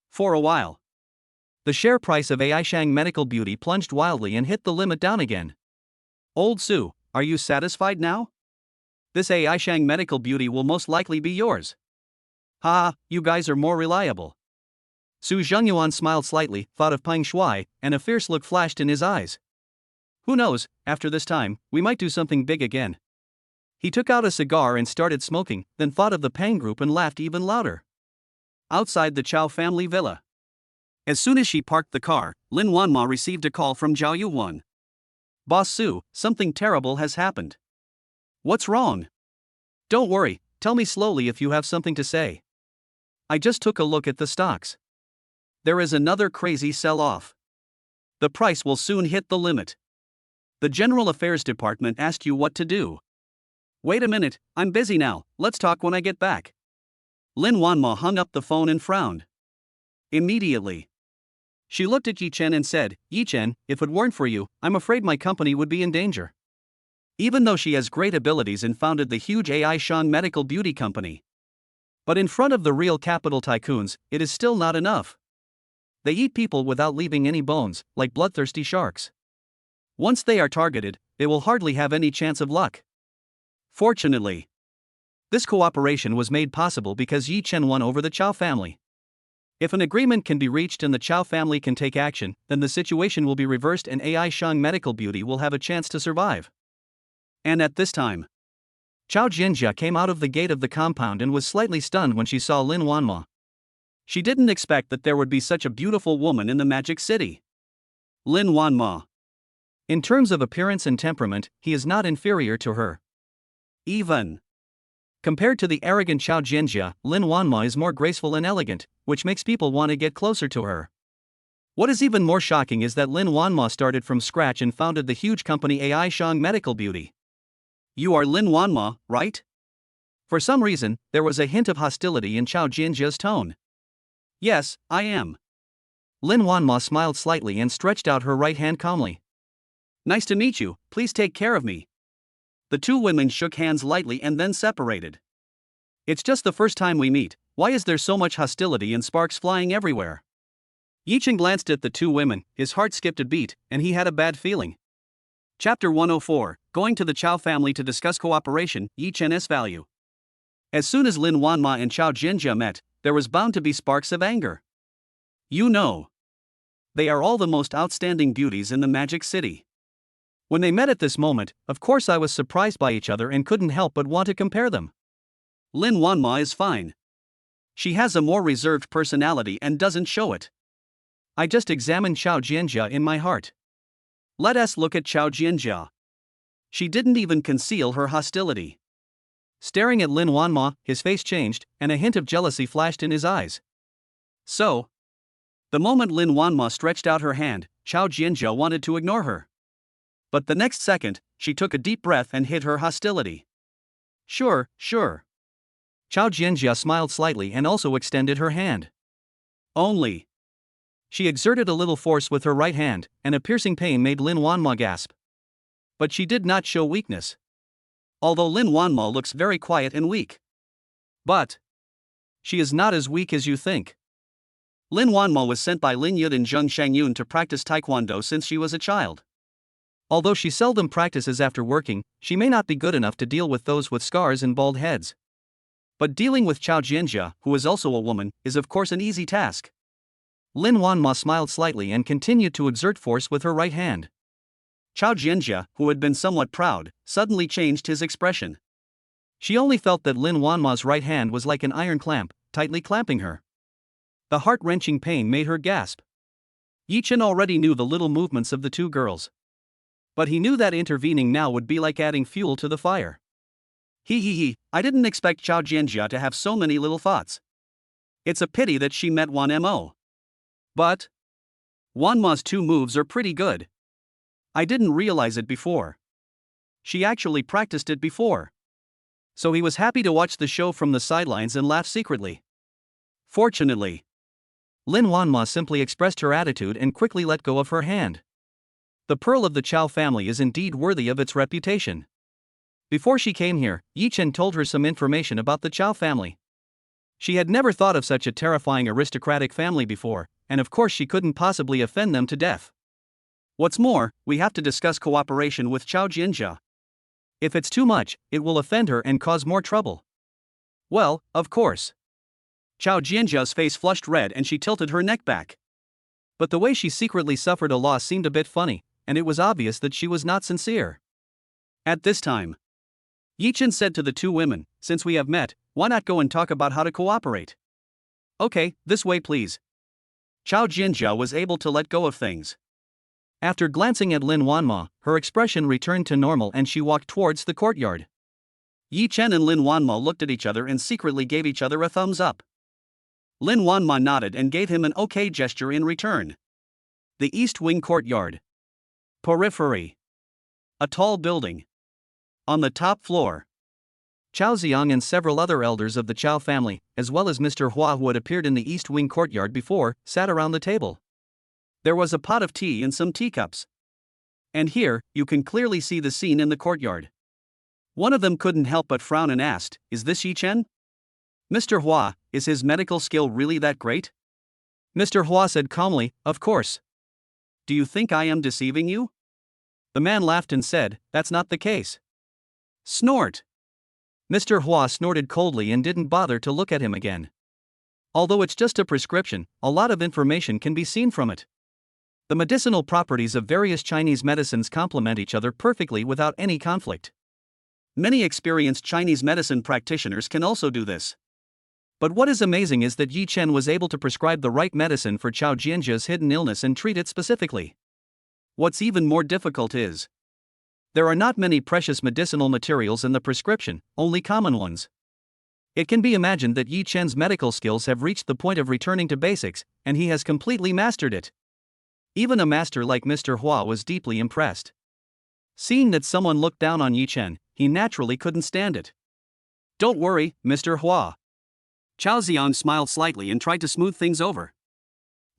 For a while, the share price of AI Shang Medical Beauty plunged wildly and hit the limit down again. Old Su, are you satisfied now? This AI Shang Medical Beauty will most likely be yours. Ha, you guys are more reliable. Su Zhengyuan smiled slightly, thought of Peng Shuai, and a fierce look flashed in his eyes. Who knows, after this time, we might do something big again. He took out a cigar and started smoking, then thought of the Peng Group and laughed even louder. Outside the Chow family villa. As soon as she parked the car, Lin Wanma received a call from Zhao Yuhuan. Boss Su, something terrible has happened. What's wrong? Don't worry, tell me slowly if you have something to say. I just took a look at the stocks. There is another crazy sell-off. The price will soon hit the limit. The General Affairs Department asked you what to do. Wait a minute, I'm busy now, let's talk when I get back. Lin Wanma hung up the phone and frowned. Immediately, she looked at Yi Chen and said, Yi Chen, if it weren't for you, I'm afraid my company would be in danger. Even though she has great abilities and founded the huge AI Shang Medical Beauty Company. But in front of the real capital tycoons, it is still not enough. They eat people without leaving any bones, like bloodthirsty sharks. Once they are targeted, they will hardly have any chance of luck. Fortunately, this cooperation was made possible because Yi Chen won over the Chow family. If an agreement can be reached and the Chow family can take action, then the situation will be reversed and AI Shang Medical Beauty will have a chance to survive. And at this time, Chow Jinjia came out of the gate of the compound and was slightly stunned when she saw Lin Wanma. She didn't expect that there would be such a beautiful woman in the Magic City. Lin Wanma. In terms of appearance and temperament, he is not inferior to her. Even compared to the arrogant Chow Jinjia, Lin Wanma is more graceful and elegant, which makes people want to get closer to her. What is even more shocking is that Lin Wanma started from scratch and founded the huge company AI Shang Medical Beauty. You are Lin Wanma, right? For some reason, there was a hint of hostility in Chow Jinjia's tone. Yes, I am. Lin Wanma smiled slightly and stretched out her right hand calmly. Nice to meet you, please take care of me. The two women shook hands lightly and then separated. It's just the first time we meet, why is there so much hostility and sparks flying everywhere? Yi Chen glanced at the two women, his heart skipped a beat, and he had a bad feeling. Chapter 104, Going to the Chow family to discuss cooperation, Yi Chen's value. As soon as Lin Wanma and Chao Jianjia met, there was bound to be sparks of anger. You know, they are all the most outstanding beauties in the Magic City. When they met at this moment, of course I was surprised by each other and couldn't help but want to compare them. Lin Wanma is fine. She has a more reserved personality and doesn't show it. I just examined Chao Jianjia in my heart. Let us look at Chao Jianjia. She didn't even conceal her hostility. Staring at Lin Wanma, his face changed, and a hint of jealousy flashed in his eyes. So, the moment Lin Wanma stretched out her hand, Chao Jianjia wanted to ignore her. But the next second, she took a deep breath and hid her hostility. Sure. Chao Jianjia smiled slightly and also extended her hand. Only. She exerted a little force with her right hand, and a piercing pain made Lin Wanma gasp. But she did not show weakness. Although Lin Wanma looks very quiet and weak. But she is not as weak as you think. Lin Wanma was sent by Lin Yud and Zheng Shangyun to practice taekwondo since she was a child. Although she seldom practices after working, she may not be good enough to deal with those with scars and bald heads. But dealing with Chao Jianjia, who is also a woman, is of course an easy task. Lin Wanma smiled slightly and continued to exert force with her right hand. Chao Jianjia, who had been somewhat proud, suddenly changed his expression. She only felt that Lin Wanma's right hand was like an iron clamp, tightly clamping her. The heart-wrenching pain made her gasp. Yi Chen already knew the little movements of the two girls. But he knew that intervening now would be like adding fuel to the fire. I didn't expect Chao Jianjia to have so many little thoughts. It's a pity that she met Mo. But Wanma's two moves are pretty good. I didn't realize it before. She actually practiced it before. So he was happy to watch the show from the sidelines and laugh secretly. Fortunately, Lin Wanma simply expressed her attitude and quickly let go of her hand. The pearl of the Chow family is indeed worthy of its reputation. Before she came here, Yi Chen told her some information about the Chow family. She had never thought of such a terrifying aristocratic family before, and of course she couldn't possibly offend them to death. What's more, we have to discuss cooperation with Chao Jianjia. If it's too much, it will offend her and cause more trouble. Well, of course. Chao Jianjia's face flushed red and she tilted her neck back. But the way she secretly suffered a loss seemed a bit funny, and it was obvious that she was not sincere. At this time, Yi Chen said to the two women, since we have met, why not go and talk about how to cooperate? Okay, this way please. Chao Jianjia was able to let go of things. After glancing at Lin Wanma, her expression returned to normal and she walked towards the courtyard. Yi Chen and Lin Wanma looked at each other and secretly gave each other a thumbs up. Lin Wanma nodded and gave him an okay gesture in return. The East Wing courtyard. Periphery. A tall building. On the top floor, Chao Xiang and several other elders of the Chow family, as well as Mr. Hua who had appeared in the East Wing courtyard before, sat around the table. There was a pot of tea and some teacups. And here, you can clearly see the scene in the courtyard. One of them couldn't help but frown and asked, "Is this Yi Chen? Mr. Hua, is his medical skill really that great?" Mr. Hua said calmly, "Of course." "Do you think I am deceiving you?" The man laughed and said, "That's not the case." Snort. Mr. Hua snorted coldly and didn't bother to look at him again. Although it's just a prescription, a lot of information can be seen from it. The medicinal properties of various Chinese medicines complement each other perfectly without any conflict. Many experienced Chinese medicine practitioners can also do this. But what is amazing is that Yi Chen was able to prescribe the right medicine for Chao Jianjia's hidden illness and treat it specifically. What's even more difficult is, there are not many precious medicinal materials in the prescription, only common ones. It can be imagined that Yi Chen's medical skills have reached the point of returning to basics, and he has completely mastered it. Even a master like Mr. Hua was deeply impressed. Seeing that someone looked down on Yi Chen, he naturally couldn't stand it. "Don't worry, Mr. Hua." Chao Xiang smiled slightly and tried to smooth things over.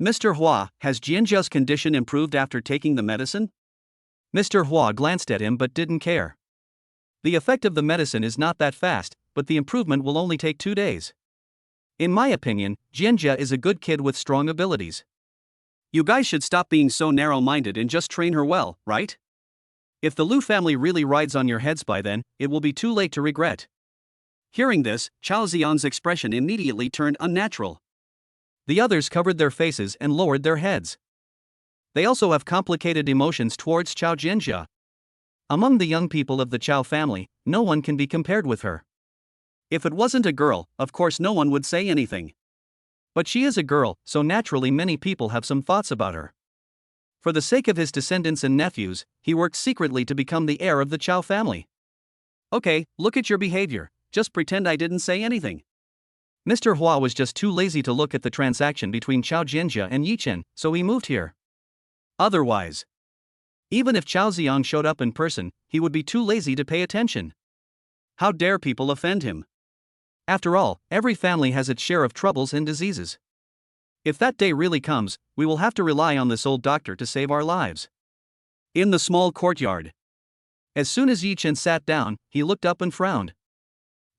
"Mr. Hua, has Jianjia's condition improved after taking the medicine?" Mr. Hua glanced at him but didn't care. The effect of the medicine is not that fast, but the improvement will only take 2 days. In my opinion, Jianjia is a good kid with strong abilities. You guys should stop being so narrow-minded and just train her well, right? If the Liu family really rides on your heads by then, it will be too late to regret. Hearing this, Chao Xiang's expression immediately turned unnatural. The others covered their faces and lowered their heads. They also have complicated emotions towards Chao Jinjia. Among the young people of the Chao family, no one can be compared with her. If it wasn't a girl, of course no one would say anything. But she is a girl, so naturally many people have some thoughts about her. For the sake of his descendants and nephews, he worked secretly to become the heir of the Chao family. Okay, look at your behavior, just pretend I didn't say anything. Mr. Hua was just too lazy to look at the transaction between Chao Jinjia and Yi Chen, so he moved here. Otherwise, even if Chao Xiang showed up in person, he would be too lazy to pay attention. How dare people offend him? After all, every family has its share of troubles and diseases. If that day really comes, we will have to rely on this old doctor to save our lives. In the small courtyard. As soon as Yi Chen sat down, he looked up and frowned.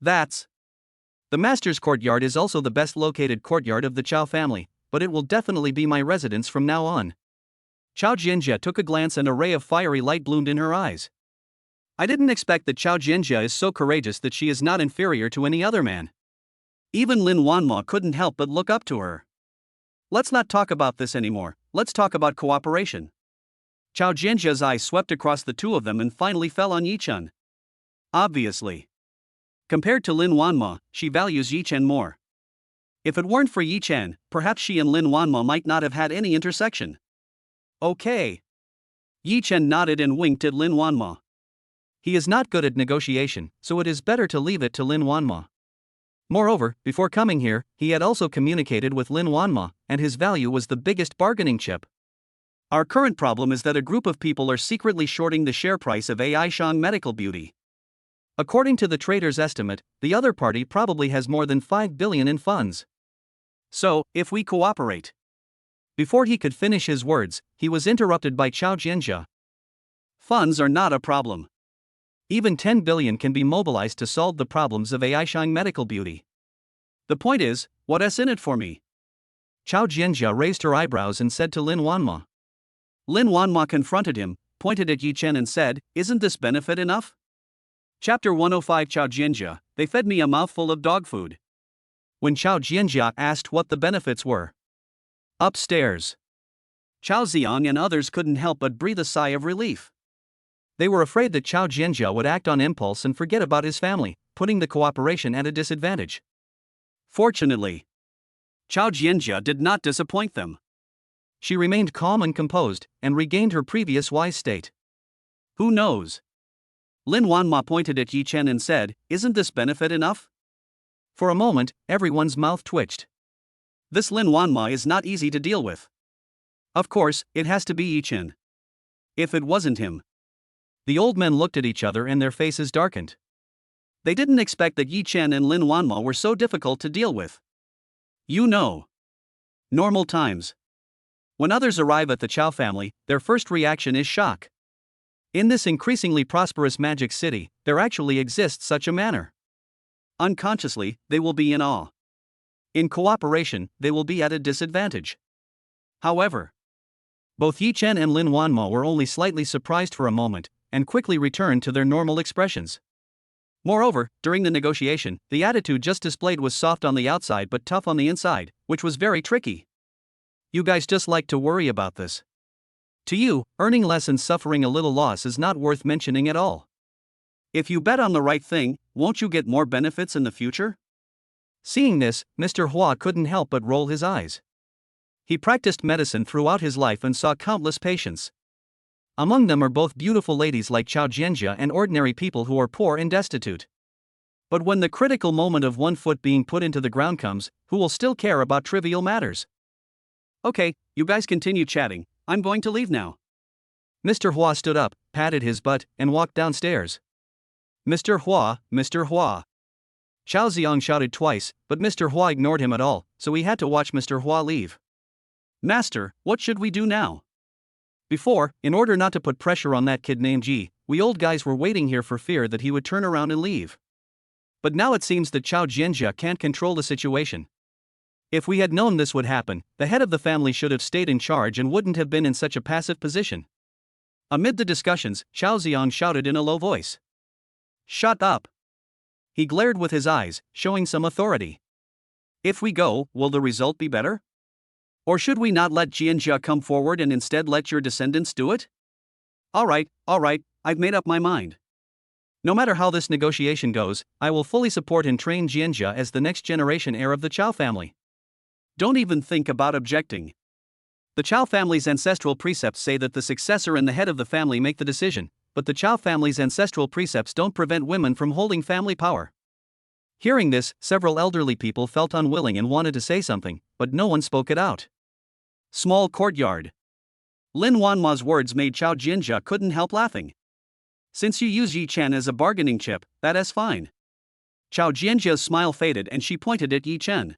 The master's courtyard is also the best located courtyard of the Chao family, but it will definitely be my residence from now on. Chao Jinjia took a glance and a ray of fiery light bloomed in her eyes. I didn't expect that Chao Jinjia is so courageous that she is not inferior to any other man. Even Lin Wanma couldn't help but look up to her. Let's not talk about this anymore, let's talk about cooperation. Chao Jinjia's eyes swept across the two of them and finally fell on Yi Chen. Obviously. Compared to Lin Wanma, she values Yi Chen more. If it weren't for Yi Chen, perhaps she and Lin Wanma might not have had any intersection. Okay. Yi Chen nodded and winked at Lin Wanma. He is not good at negotiation, so it is better to leave it to Lin Wanma. Moreover, before coming here, he had also communicated with Lin Wanma, and his value was the biggest bargaining chip. Our current problem is that a group of people are secretly shorting the share price of AI Shang Medical Beauty. According to the trader's estimate, the other party probably has more than 5 billion in funds. So, if we cooperate. Before he could finish his words, he was interrupted by Chao Jinjia. Funds are not a problem. Even 10 billion can be mobilized to solve the problems of AI Shang Medical Beauty. The point is, what's in it for me? Chao Jinjia raised her eyebrows and said to Lin Wanma. Lin Wanma confronted him, pointed at Yi Chen and said, isn't this benefit enough? Chapter 105 Chao Jinjia, they fed me a mouthful of dog food. When Chao Jinjia asked what the benefits were. Upstairs. Chao Xiang and others couldn't help but breathe a sigh of relief. They were afraid that Chao Jinjia would act on impulse and forget about his family, putting the cooperation at a disadvantage. Fortunately, Chao Jinjia did not disappoint them. She remained calm and composed, and regained her previous wise state. Who knows? Lin Wanma pointed at Yi Chen and said, isn't this benefit enough? For a moment, everyone's mouth twitched. This Lin Wanma is not easy to deal with. Of course, it has to be Yi Chen. If it wasn't him. The old men looked at each other and their faces darkened. They didn't expect that Yi Chen and Lin Wanma were so difficult to deal with. You know. Normal times. When others arrive at the Chao family, their first reaction is shock. In this increasingly prosperous magic city, there actually exists such a manner. Unconsciously, they will be in awe. In cooperation, they will be at a disadvantage. However, both Yi Chen and Lin Wanma were only slightly surprised for a moment, and quickly returned to their normal expressions. Moreover, during the negotiation, the attitude just displayed was soft on the outside but tough on the inside, which was very tricky. You guys just like to worry about this. To you, earning less and suffering a little loss is not worth mentioning at all. If you bet on the right thing, won't you get more benefits in the future? Seeing this, Mr. Hua couldn't help but roll his eyes. He practiced medicine throughout his life and saw countless patients. Among them are both beautiful ladies like Chao Jinjia and ordinary people who are poor and destitute. But when the critical moment of one foot being put into the ground comes, who will still care about trivial matters? Okay, you guys continue chatting, I'm going to leave now. Mr. Hua stood up, patted his butt, and walked downstairs. Mr. Hua, Mr. Hua. Chao Xiang shouted twice, but Mr. Hua ignored him at all, so he had to watch Mr. Hua leave. Master, what should we do now? Before, in order not to put pressure on that kid named Ji, we old guys were waiting here for fear that he would turn around and leave. But now it seems that Chao Jinjia can't control the situation. If we had known this would happen, the head of the family should have stayed in charge and wouldn't have been in such a passive position. Amid the discussions, Chao Ziang shouted in a low voice. "Shut up!" He glared with his eyes, showing some authority. "If we go, will the result be better? Or should we not let Jianjia come forward and instead let your descendants do it?" All right, I've made up my mind. No matter how this negotiation goes, I will fully support and train Jianjia as the next generation heir of the Chao family. Don't even think about objecting. The Chao family's ancestral precepts say that the successor and the head of the family make the decision, but the Chao family's ancestral precepts don't prevent women from holding family power. Hearing this, several elderly people felt unwilling and wanted to say something, but no one spoke it out. Small courtyard. Lin Wanma's words made Chao Jianjia couldn't help laughing. Since you use Yi Chen as a bargaining chip, that is fine. Chao Jianjia's smile faded and she pointed at Yi Chen.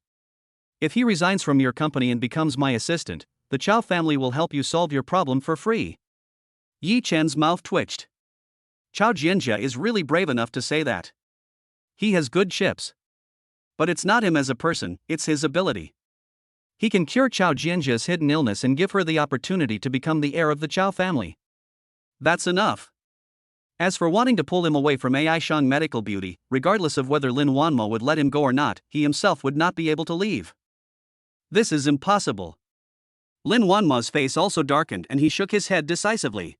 If he resigns from your company and becomes my assistant, the Chao family will help you solve your problem for free. Yi Chen's mouth twitched. Chao Jianjia is really brave enough to say that. He has good chips. But it's not him as a person, it's his ability. He can cure Chao Jianjia's hidden illness and give her the opportunity to become the heir of the Chao family. That's enough. As for wanting to pull him away from AI Shang Medical Beauty, regardless of whether Lin Wanmo would let him go or not, he himself would not be able to leave. This is impossible. Lin Wanma's face also darkened and he shook his head decisively.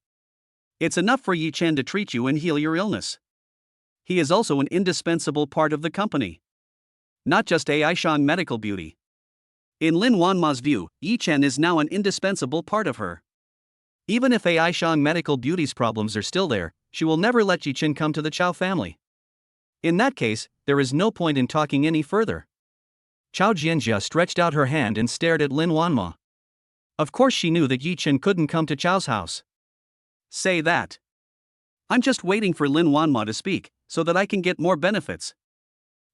It's enough for Yi Chen to treat you and heal your illness. He is also an indispensable part of the company. Not just AI Shang Medical Beauty. In Lin Wanma's view, Yi Chen is now an indispensable part of her. Even if AI Shang Medical Beauty's problems are still there, she will never let Yi Chen come to the Chao family. In that case, there is no point in talking any further. Chao Jianjia stretched out her hand and stared at Lin Wanma. Of course she knew that Yi Chen couldn't come to Chao's house. Say that. I'm just waiting for Lin Wanma to speak, so that I can get more benefits.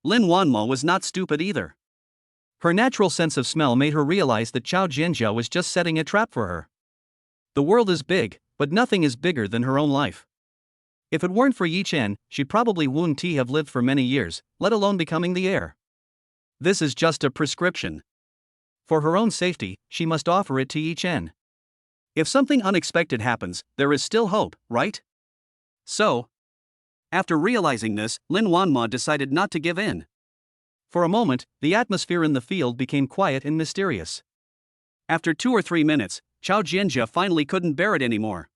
Lin Wanma was not stupid either. Her natural sense of smell made her realize that Chao Jianjia was just setting a trap for her. The world is big, but nothing is bigger than her own life. If it weren't for Yi Chen, she probably wouldn't have lived for many years, let alone becoming the heir. This is just a prescription. For her own safety, she must offer it to Yi Chen. If something unexpected happens, there is still hope, right? So, after realizing this, Lin Wanma decided not to give in. For a moment, the atmosphere in the field became quiet and mysterious. After 2 or 3 minutes, Chao Jianjia finally couldn't bear it anymore.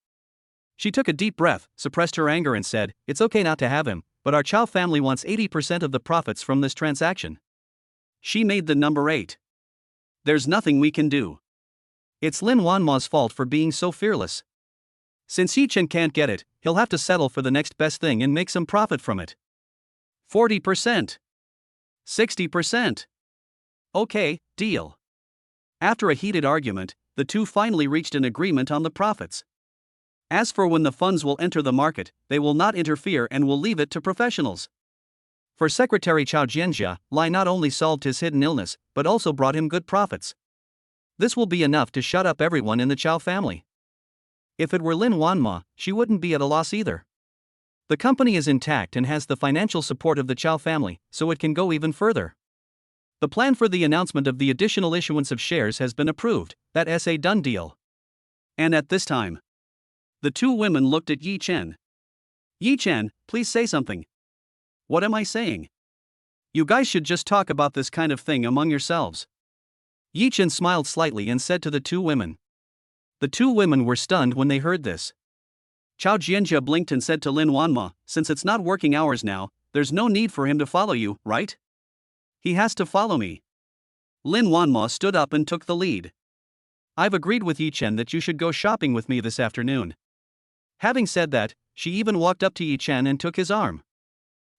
She took a deep breath, suppressed her anger and said, "It's okay not to have him, but our Chao family wants 80% of the profits from this transaction." She made the number 8. There's nothing we can do. It's Lin Wanma's fault for being so fearless. Since Yi Chen can't get it, he'll have to settle for the next best thing and make some profit from it. 40%. 60%. Okay, deal. After a heated argument, the two finally reached an agreement on the profits. As for when the funds will enter the market, they will not interfere and will leave it to professionals. For Secretary Chao Jianjia, Lai not only solved his hidden illness, but also brought him good profits. This will be enough to shut up everyone in the Chao family. If it were Lin Wanma, she wouldn't be at a loss either. The company is intact and has the financial support of the Chao family, so it can go even further. The plan for the announcement of the additional issuance of shares has been approved, that's a done deal. And at this time, the two women looked at Yi Chen. Yi Chen, please say something. What am I saying? You guys should just talk about this kind of thing among yourselves. Yi Chen smiled slightly and said to the two women. The two women were stunned when they heard this. Chao Jianjia blinked and said to Lin Wanma, "Since it's not working hours now, there's no need for him to follow you, right? He has to follow me." Lin Wanma stood up and took the lead. "I've agreed with Yi Chen that you should go shopping with me this afternoon." Having said that, she even walked up to Yi Chen and took his arm.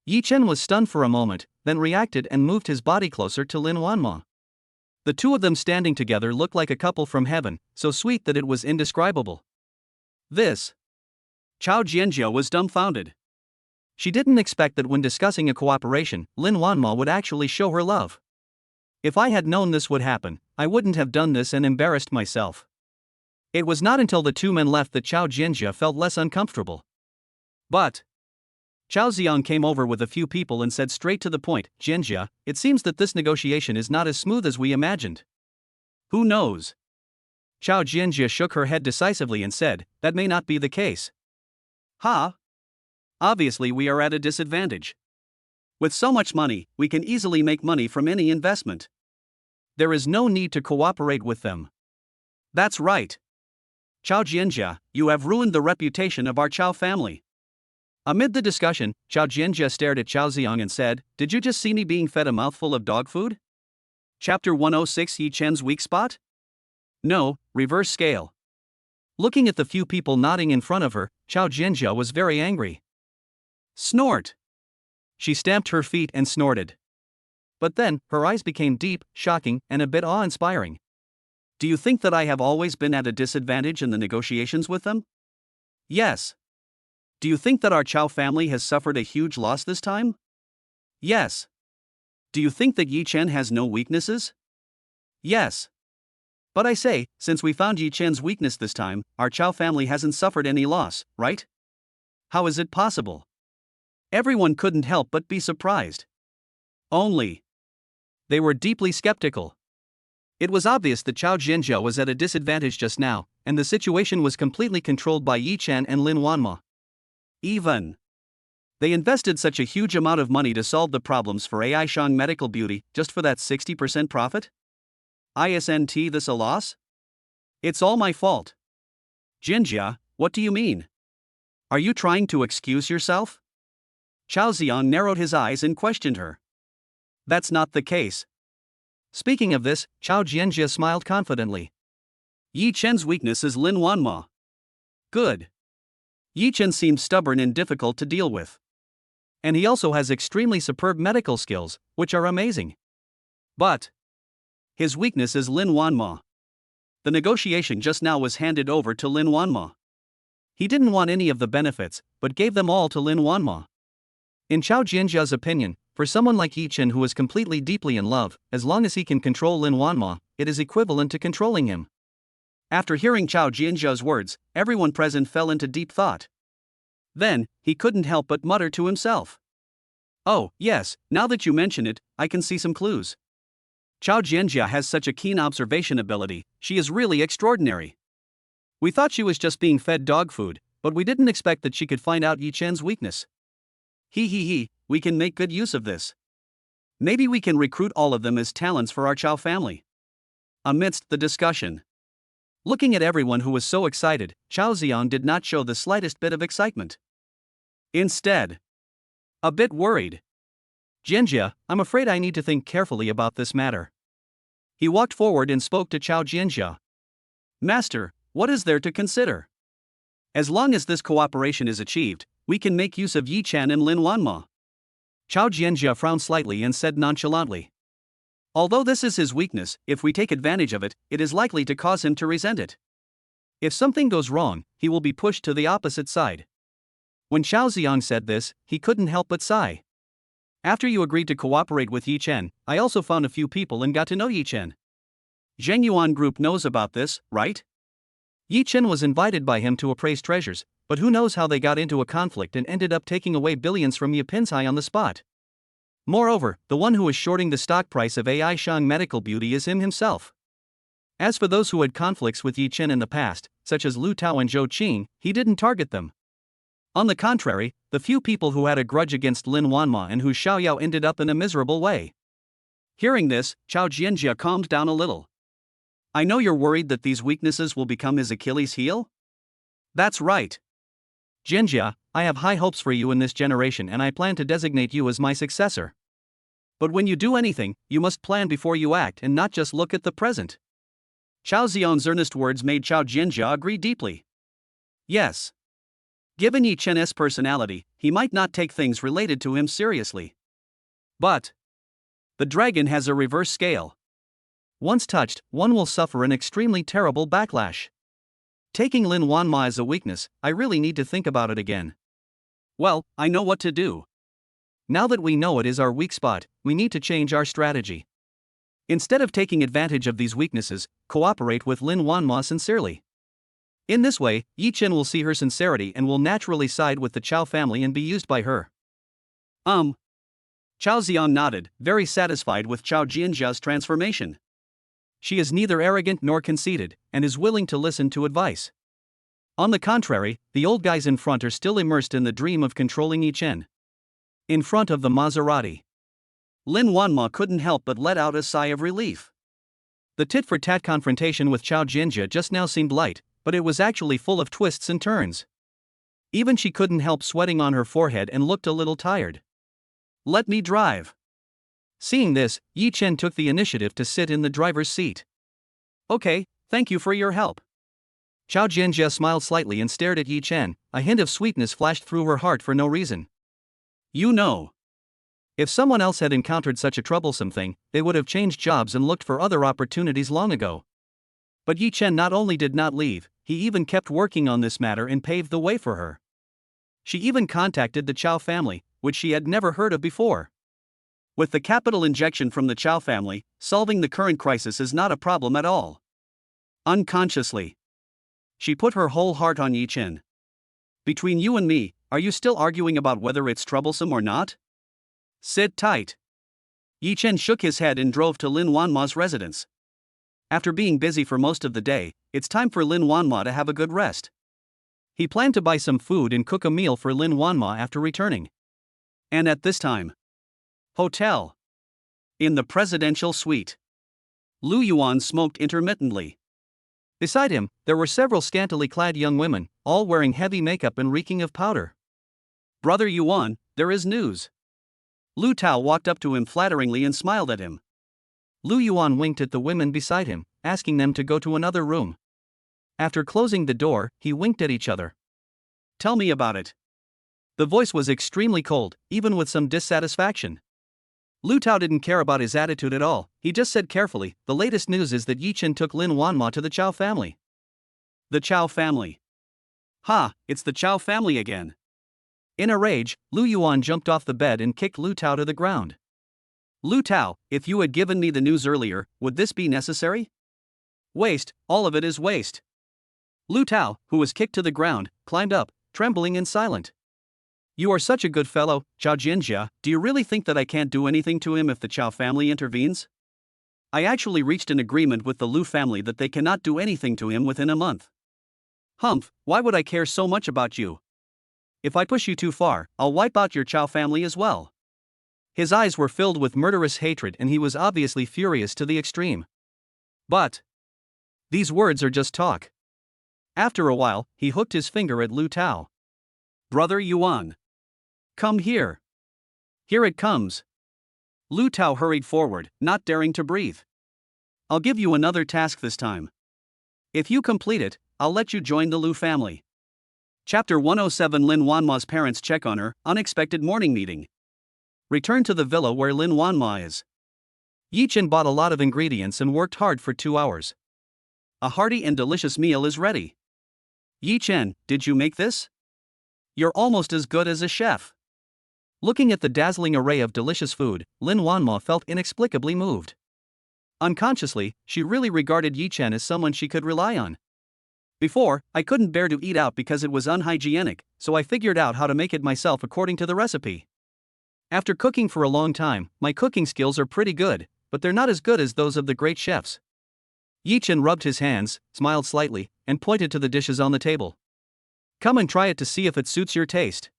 Yi Chen was stunned for a moment, then reacted and moved his body closer to Lin Wanma. The two of them standing together looked like a couple from heaven, so sweet that it was indescribable. This. Chao Jianjia was dumbfounded. She didn't expect that when discussing a cooperation, Lin Wanma would actually show her love. If I had known this would happen, I wouldn't have done this and embarrassed myself. It was not until the two men left that Chao Jianjia felt less uncomfortable. But Chao Ziang came over with a few people and said straight to the point, "Jianjia, it seems that this negotiation is not as smooth as we imagined." "Who knows? Chao Jianjia shook her head decisively and said, that may not be the case. Ha! Obviously, we are at a disadvantage. With so much money, we can easily make money from any investment. There is no need to cooperate with them. That's right. Chao Jianjia, you have ruined the reputation of our Chao family. Amid the discussion, Chao Jianjia stared at Chao Ziang and said, did you just see me being fed a mouthful of dog food? Chapter 106 Yi Chen's weak spot? No, reverse scale. Looking at the few people nodding in front of her, Chao Jianjia was very angry. Snort! She stamped her feet and snorted. But then, her eyes became deep, shocking, and a bit awe-inspiring. Do you think that I have always been at a disadvantage in the negotiations with them? Yes. Do you think that our Chao family has suffered a huge loss this time? Yes. Do you think that Yi Chen has no weaknesses? Yes. But I say, since we found Yi Chen's weakness this time, our Chao family hasn't suffered any loss, right? How is it possible? Everyone couldn't help but be surprised. Only. They were deeply skeptical. It was obvious that Chao Jianjia was at a disadvantage just now, and the situation was completely controlled by Yi Chen and Lin Wanma. Even. They invested such a huge amount of money to solve the problems for AI Shang Medical Beauty just for that 60% profit? Isn't this a loss? It's all my fault. Jianjia, what do you mean? Are you trying to excuse yourself? Chao Ziang narrowed his eyes and questioned her. That's not the case. Speaking of this, Chao Jianjia smiled confidently. Yi Chen's weakness is Lin Wanma. Good. Yi Chen seems stubborn and difficult to deal with. And he also has extremely superb medical skills, which are amazing. But his weakness is Lin Wanma. The negotiation just now was handed over to Lin Wanma. He didn't want any of the benefits, but gave them all to Lin Wanma. In Chao Jianjia's opinion, for someone like Yi Chen who is completely deeply in love, as long as he can control Lin Wanma, it is equivalent to controlling him. After hearing Chao Jianjia's words, everyone present fell into deep thought. Then, he couldn't help but mutter to himself. Oh, yes, now that you mention it, I can see some clues. Chao Jianjia has such a keen observation ability, she is really extraordinary. We thought she was just being fed dog food, but we didn't expect that she could find out Yi Chen's weakness. We can make good use of this. Maybe we can recruit all of them as talents for our Chao family. Amidst the discussion, looking at everyone who was so excited, Chao Ziang did not show the slightest bit of excitement. Instead, a bit worried. Jianjia, I'm afraid I need to think carefully about this matter. He walked forward and spoke to Chao Jianjia. Master, what is there to consider? As long as this cooperation is achieved, we can make use of Yi Chen and Lin Wanma. Chao Jianjia frowned slightly and said nonchalantly. Although this is his weakness, if we take advantage of it, it is likely to cause him to resent it. If something goes wrong, he will be pushed to the opposite side. When Chao Ziang said this, he couldn't help but sigh. After you agreed to cooperate with Yi Chen, I also found a few people and got to know Yi Chen. Zheng Yuan Group knows about this, right? Yi Chen was invited by him to appraise treasures, but who knows how they got into a conflict and ended up taking away billions from Yi Pinsai on the spot. Moreover, the one who is shorting the stock price of AI Shang Medical Beauty is him himself. As for those who had conflicts with Yi Chen in the past, such as Lu Tao and Zhou Qing, he didn't target them. On the contrary, the few people who had a grudge against Lin Wanma and whose Xiaoyao ended up in a miserable way. Hearing this, Chao Jianjia calmed down a little. I know you're worried that these weaknesses will become his Achilles heel? That's right. Jianjia, I have high hopes for you in this generation and I plan to designate you as my successor. But when you do anything, you must plan before you act and not just look at the present. Chao Ziang's earnest words made Chao Jianjia agree deeply. Yes. Given Yi Chen's personality, he might not take things related to him seriously. But the dragon has a reverse scale. Once touched, one will suffer an extremely terrible backlash. Taking Lin Wanma as a weakness, I really need to think about it again. Well, I know what to do. Now that we know it is our weak spot, we need to change our strategy. Instead of taking advantage of these weaknesses, cooperate with Lin Wanma sincerely. In this way, Yi Chen will see her sincerity and will naturally side with the Chao family and be used by her. Chao Ziang nodded, very satisfied with Chao Jianjia's transformation. She is neither arrogant nor conceited, and is willing to listen to advice. On the contrary, the old guys in front are still immersed in the dream of controlling Yi Chen. In front of the Maserati, Lin Wanma couldn't help but let out a sigh of relief. The tit-for-tat confrontation with Chao Jinjia just now seemed light, but it was actually full of twists and turns. Even she couldn't help sweating on her forehead and looked a little tired. Let me drive. Seeing this, Yi Chen took the initiative to sit in the driver's seat. Okay, thank you for your help. Chao Jinjia smiled slightly and stared at Yi Chen. A hint of sweetness flashed through her heart for no reason. You know, if someone else had encountered such a troublesome thing, they would have changed jobs and looked for other opportunities long ago. But Yi Chen not only did not leave, he even kept working on this matter and paved the way for her. She even contacted the Chao family, which she had never heard of before. With the capital injection from the Chao family, solving the current crisis is not a problem at all. Unconsciously, she put her whole heart on Yi Chen. Between you and me, are you still arguing about whether it's troublesome or not? Sit tight. Yi Chen shook his head and drove to Lin Wanma's residence. After being busy for most of the day, it's time for Lin Wanma to have a good rest. He planned to buy some food and cook a meal for Lin Wanma after returning. And at this time, hotel. In the presidential suite, Lu Yuan smoked intermittently. Beside him, there were several scantily clad young women, all wearing heavy makeup and reeking of powder. Brother Yuan, there is news. Lu Tao walked up to him flatteringly and smiled at him. Lu Yuan winked at the women beside him, asking them to go to another room. After closing the door, he winked at each other. Tell me about it. The voice was extremely cold, even with some dissatisfaction. Lu Tao didn't care about his attitude at all. He just said carefully, the latest news is that Yi Chen took Lin Wanma to the Chao family. The Chao family. Ha, it's the Chao family again. In a rage, Lu Yuan jumped off the bed and kicked Lu Tao to the ground. Lu Tao, if you had given me the news earlier, would this be necessary? Waste, all of it is waste. Lu Tao, who was kicked to the ground, climbed up, trembling and silent. You are such a good fellow, Chao Jinjia. Do you really think that I can't do anything to him if the Chao family intervenes? I actually reached an agreement with the Lu family that they cannot do anything to him within a month. Humph, why would I care so much about you? If I push you too far, I'll wipe out your Chao family as well. His eyes were filled with murderous hatred and he was obviously furious to the extreme. But these words are just talk. After a while, he hooked his finger at Lu Tao. Brother Yuan, come here. Here it comes. Lu Tao hurried forward, not daring to breathe. I'll give you another task this time. If you complete it, I'll let you join the Lu family. Chapter 107. Lin Wanma's parents check on her. Unexpected morning meeting. Return to the villa where Lin Wanma is. Yi Chen bought a lot of ingredients and worked hard for 2 hours. A hearty and delicious meal is ready. Yi Chen, did you make this? You're almost as good as a chef. Looking at the dazzling array of delicious food, Lin Wanma felt inexplicably moved. Unconsciously, she really regarded Yi Chen as someone she could rely on. Before, I couldn't bear to eat out because it was unhygienic, so I figured out how to make it myself according to the recipe. After cooking for a long time, my cooking skills are pretty good, but they're not as good as those of the great chefs. Yi Chen rubbed his hands, smiled slightly, and pointed to the dishes on the table. Come and try it to see if it suits your taste.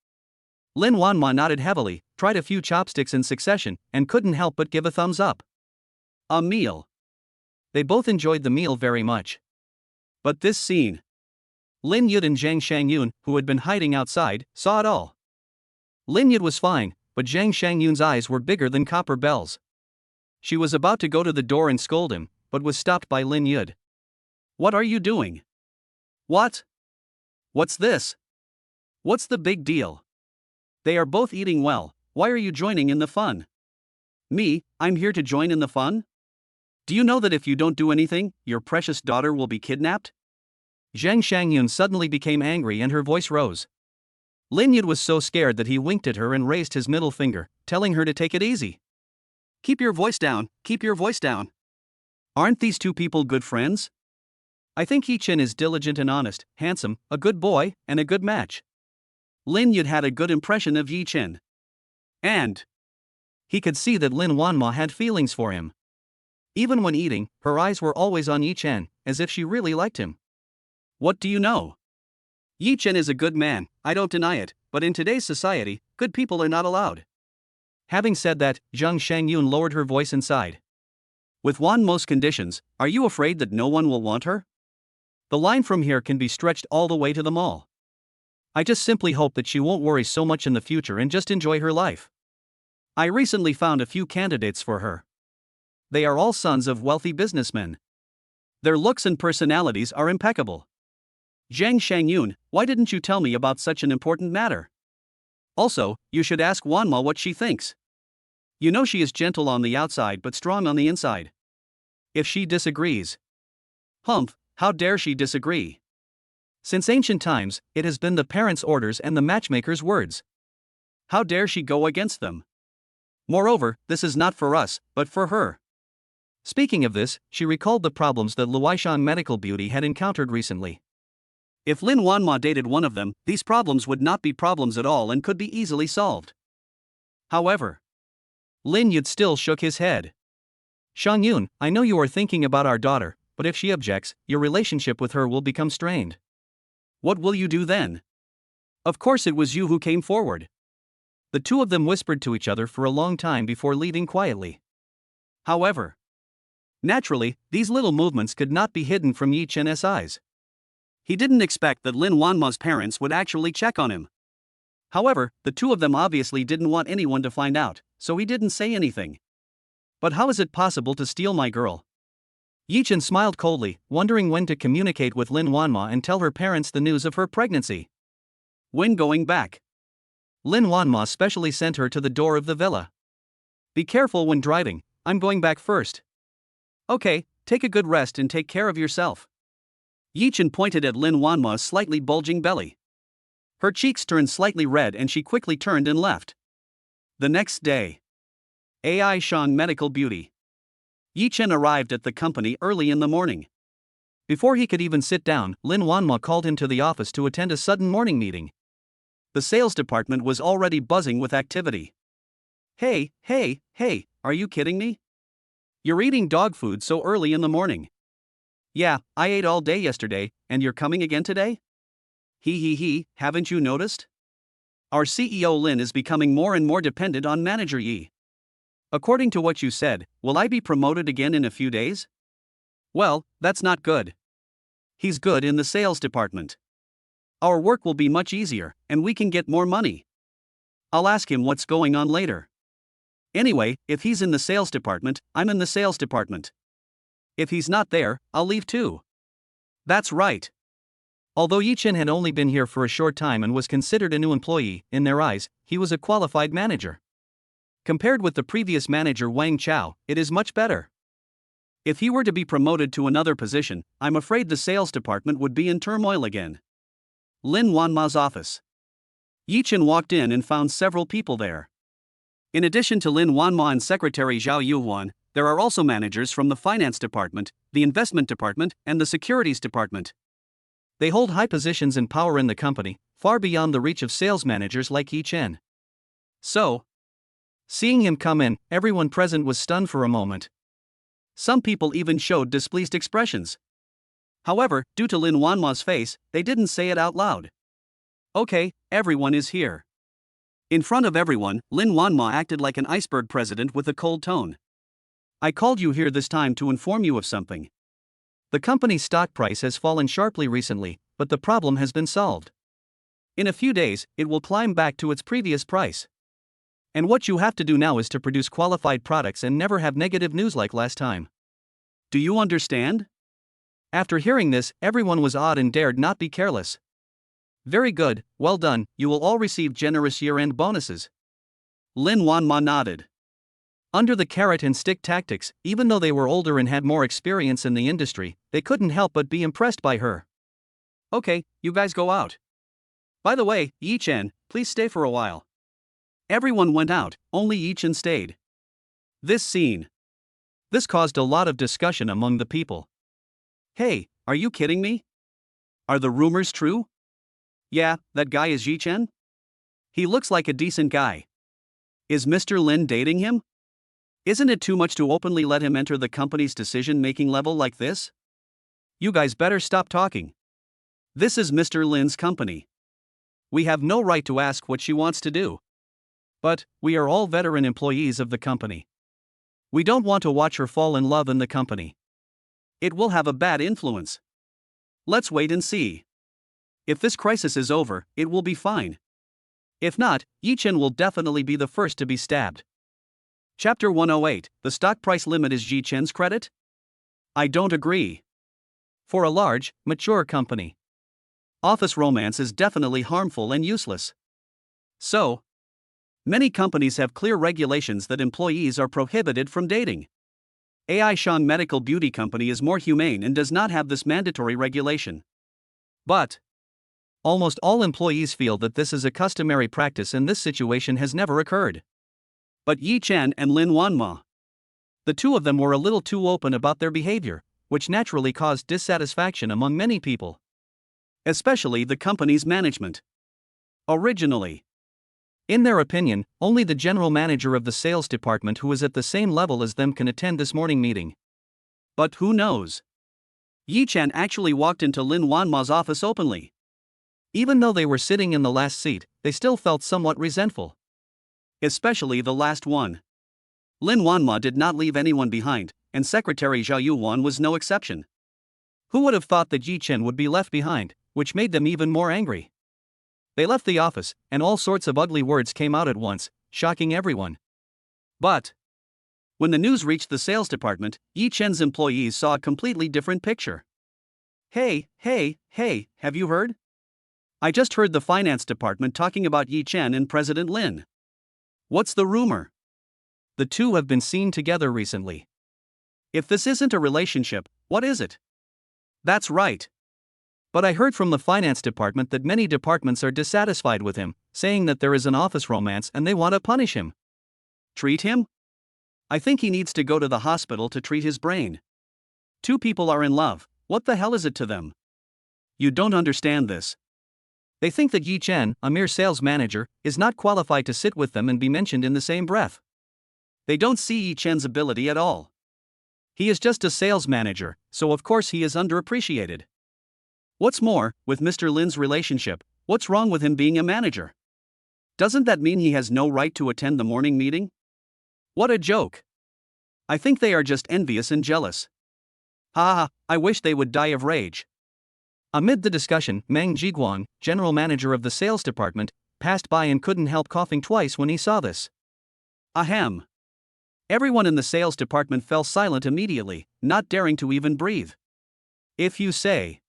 Lin Wanma nodded heavily, tried a few chopsticks in succession, and couldn't help but give a thumbs up. A meal. They both enjoyed the meal very much. But this scene. Lin Yud and Zhang Shangyun, who had been hiding outside, saw it all. Lin Yud was fine, but Zhang Shangyun's eyes were bigger than copper bells. She was about to go to the door and scold him, but was stopped by Lin Yud. What are you doing? What? What's this? What's the big deal? They are both eating well, why are you joining in the fun? Me, I'm here to join in the fun? Do you know that if you don't do anything, your precious daughter will be kidnapped? Zhang Shangyun suddenly became angry and her voice rose. Lin Yud was so scared that he winked at her and raised his middle finger, telling her to take it easy. Keep your voice down, keep your voice down. Aren't these two people good friends? I think Yi Chen is diligent and honest, handsome, a good boy, and a good match. Lin Yud had a good impression of Yi Chen. And he could see that Lin Wanma had feelings for him. Even when eating, her eyes were always on Yi Chen, as if she really liked him. What do you know? Yi Chen is a good man, I don't deny it, but in today's society, good people are not allowed. Having said that, Zhang Shangyun lowered her voice and sighed. With Wan Mo's conditions, are you afraid that no one will want her? The line from here can be stretched all the way to the mall. I just simply hope that she won't worry so much in the future and just enjoy her life. I recently found a few candidates for her. They are all sons of wealthy businessmen. Their looks and personalities are impeccable. Zhang Shangyun, why didn't you tell me about such an important matter? Also, you should ask Wan Ma what she thinks. You know she is gentle on the outside but strong on the inside. If she disagrees. Humph, how dare she disagree? Since ancient times, it has been the parents' orders and the matchmaker's words. How dare she go against them? Moreover, this is not for us, but for her. Speaking of this, she recalled the problems that Luaishan Medical Beauty had encountered recently. If Lin Wanma dated one of them, these problems would not be problems at all and could be easily solved. However, Lin Yud still shook his head. Shangyun, I know you are thinking about our daughter, but if she objects, your relationship with her will become strained. What will you do then? Of course it was you who came forward. The two of them whispered to each other for a long time before leaving quietly. However, naturally, these little movements could not be hidden from Yi Chen's eyes. He didn't expect that Lin Wanma's parents would actually check on him. However, the two of them obviously didn't want anyone to find out, so he didn't say anything. But how is it possible to steal my girl? Yi Chen smiled coldly, wondering when to communicate with Lin Wanma and tell her parents the news of her pregnancy. When going back? Lin Wanma specially sent her to the door of the villa. Be careful when driving, I'm going back first. Okay, take a good rest and take care of yourself. Yi Chen pointed at Lin Wanma's slightly bulging belly. Her cheeks turned slightly red and she quickly turned and left. The next day. AI Shang Medical Beauty. Yi Chen arrived at the company early in the morning. Before he could even sit down, Lin Wanma called him to the office to attend a sudden morning meeting. The sales department was already buzzing with activity. Hey, are you kidding me? You're eating dog food so early in the morning. Yeah, I ate all day yesterday, and you're coming again today? Haven't you noticed? Our CEO Lin is becoming more and more dependent on Manager Yi. According to what you said, will I be promoted again in a few days? Well, that's not good. He's good in the sales department. Our work will be much easier, and we can get more money. I'll ask him what's going on later. Anyway, if he's in the sales department, I'm in the sales department. If he's not there, I'll leave too. That's right. Although Yi Chen had only been here for a short time and was considered a new employee, in their eyes, he was a qualified manager. Compared with the previous manager Wang Chao, it is much better. If he were to be promoted to another position, I'm afraid the sales department would be in turmoil again. Lin Wanma's office. Yi Chen walked in and found several people there. In addition to Lin Wanma and Secretary Zhao Yuhuan, there are also managers from the finance department, the investment department, and the securities department. They hold high positions and power in the company, far beyond the reach of sales managers like Yi Chen. So, seeing him come in, everyone present was stunned for a moment. Some people even showed displeased expressions. However, due to Lin Wanma's face, they didn't say it out loud. Okay, everyone is here. In front of everyone, Lin Wanma acted like an iceberg president with a cold tone. I called you here this time to inform you of something. The company's stock price has fallen sharply recently, but the problem has been solved. In a few days, it will climb back to its previous price. And what you have to do now is to produce qualified products and never have negative news like last time. Do you understand? After hearing this, everyone was awed and dared not be careless. Very good, well done, you will all receive generous year-end bonuses. Lin Wanma nodded. Under the carrot and stick tactics, even though they were older and had more experience in the industry, they couldn't help but be impressed by her. Okay, you guys go out. By the way, Yi Chen, please stay for a while. Everyone went out, only Yi Chen stayed. This scene. This caused a lot of discussion among the people. Hey, are you kidding me? Are the rumors true? Yeah, that guy is Yi Chen? He looks like a decent guy. Is Mr. Lin dating him? Isn't it too much to openly let him enter the company's decision-making level like this? You guys better stop talking. This is Mr. Lin's company. We have no right to ask what she wants to do. But, we are all veteran employees of the company. We don't want to watch her fall in love in the company. It will have a bad influence. Let's wait and see. If this crisis is over, it will be fine. If not, Yi-Chen will definitely be the first to be stabbed. Chapter 108, The stock price limit is Yi-Chen's credit? I don't agree. For a large, mature company, office romance is definitely harmful and useless. So, many companies have clear regulations that employees are prohibited from dating. AI Shang Medical Beauty Company is more humane and does not have this mandatory regulation. But almost all employees feel that this is a customary practice and this situation has never occurred. But Yi-Chen and Lin Wanma, the two of them were a little too open about their behavior, which naturally caused dissatisfaction among many people, especially the company's management. Originally, in their opinion, only the general manager of the sales department who is at the same level as them can attend this morning meeting. But who knows? Yi-Chen actually walked into Lin Wanma's office openly. Even though they were sitting in the last seat, they still felt somewhat resentful. Especially the last one. Lin Wanma did not leave anyone behind, and Secretary Zhao Yuan was no exception. Who would have thought that Yi-Chen would be left behind, which made them even more angry? They left the office, and all sorts of ugly words came out at once, shocking everyone. But when the news reached the sales department, Yi-Chen's employees saw a completely different picture. Hey, have you heard? I just heard the finance department talking about Yi-Chen and President Lin. What's the rumor? The two have been seen together recently. If this isn't a relationship, what is it? That's right. But I heard from the finance department that many departments are dissatisfied with him, saying that there is an office romance and they want to punish him. Treat him? I think he needs to go to the hospital to treat his brain. Two people are in love, what the hell is it to them? You don't understand this. They think that Yi-Chen, a mere sales manager, is not qualified to sit with them and be mentioned in the same breath. They don't see Yi-Chen's ability at all. He is just a sales manager, so of course he is underappreciated. What's more, with Mr. Lin's relationship, what's wrong with him being a manager? Doesn't that mean he has no right to attend the morning meeting? What a joke. I think they are just envious and jealous. I wish they would die of rage. Amid the discussion, Meng Jiguang, general manager of the sales department, passed by and couldn't help coughing twice when he saw this. Ahem. Everyone in the sales department fell silent immediately, not daring to even breathe. If you say.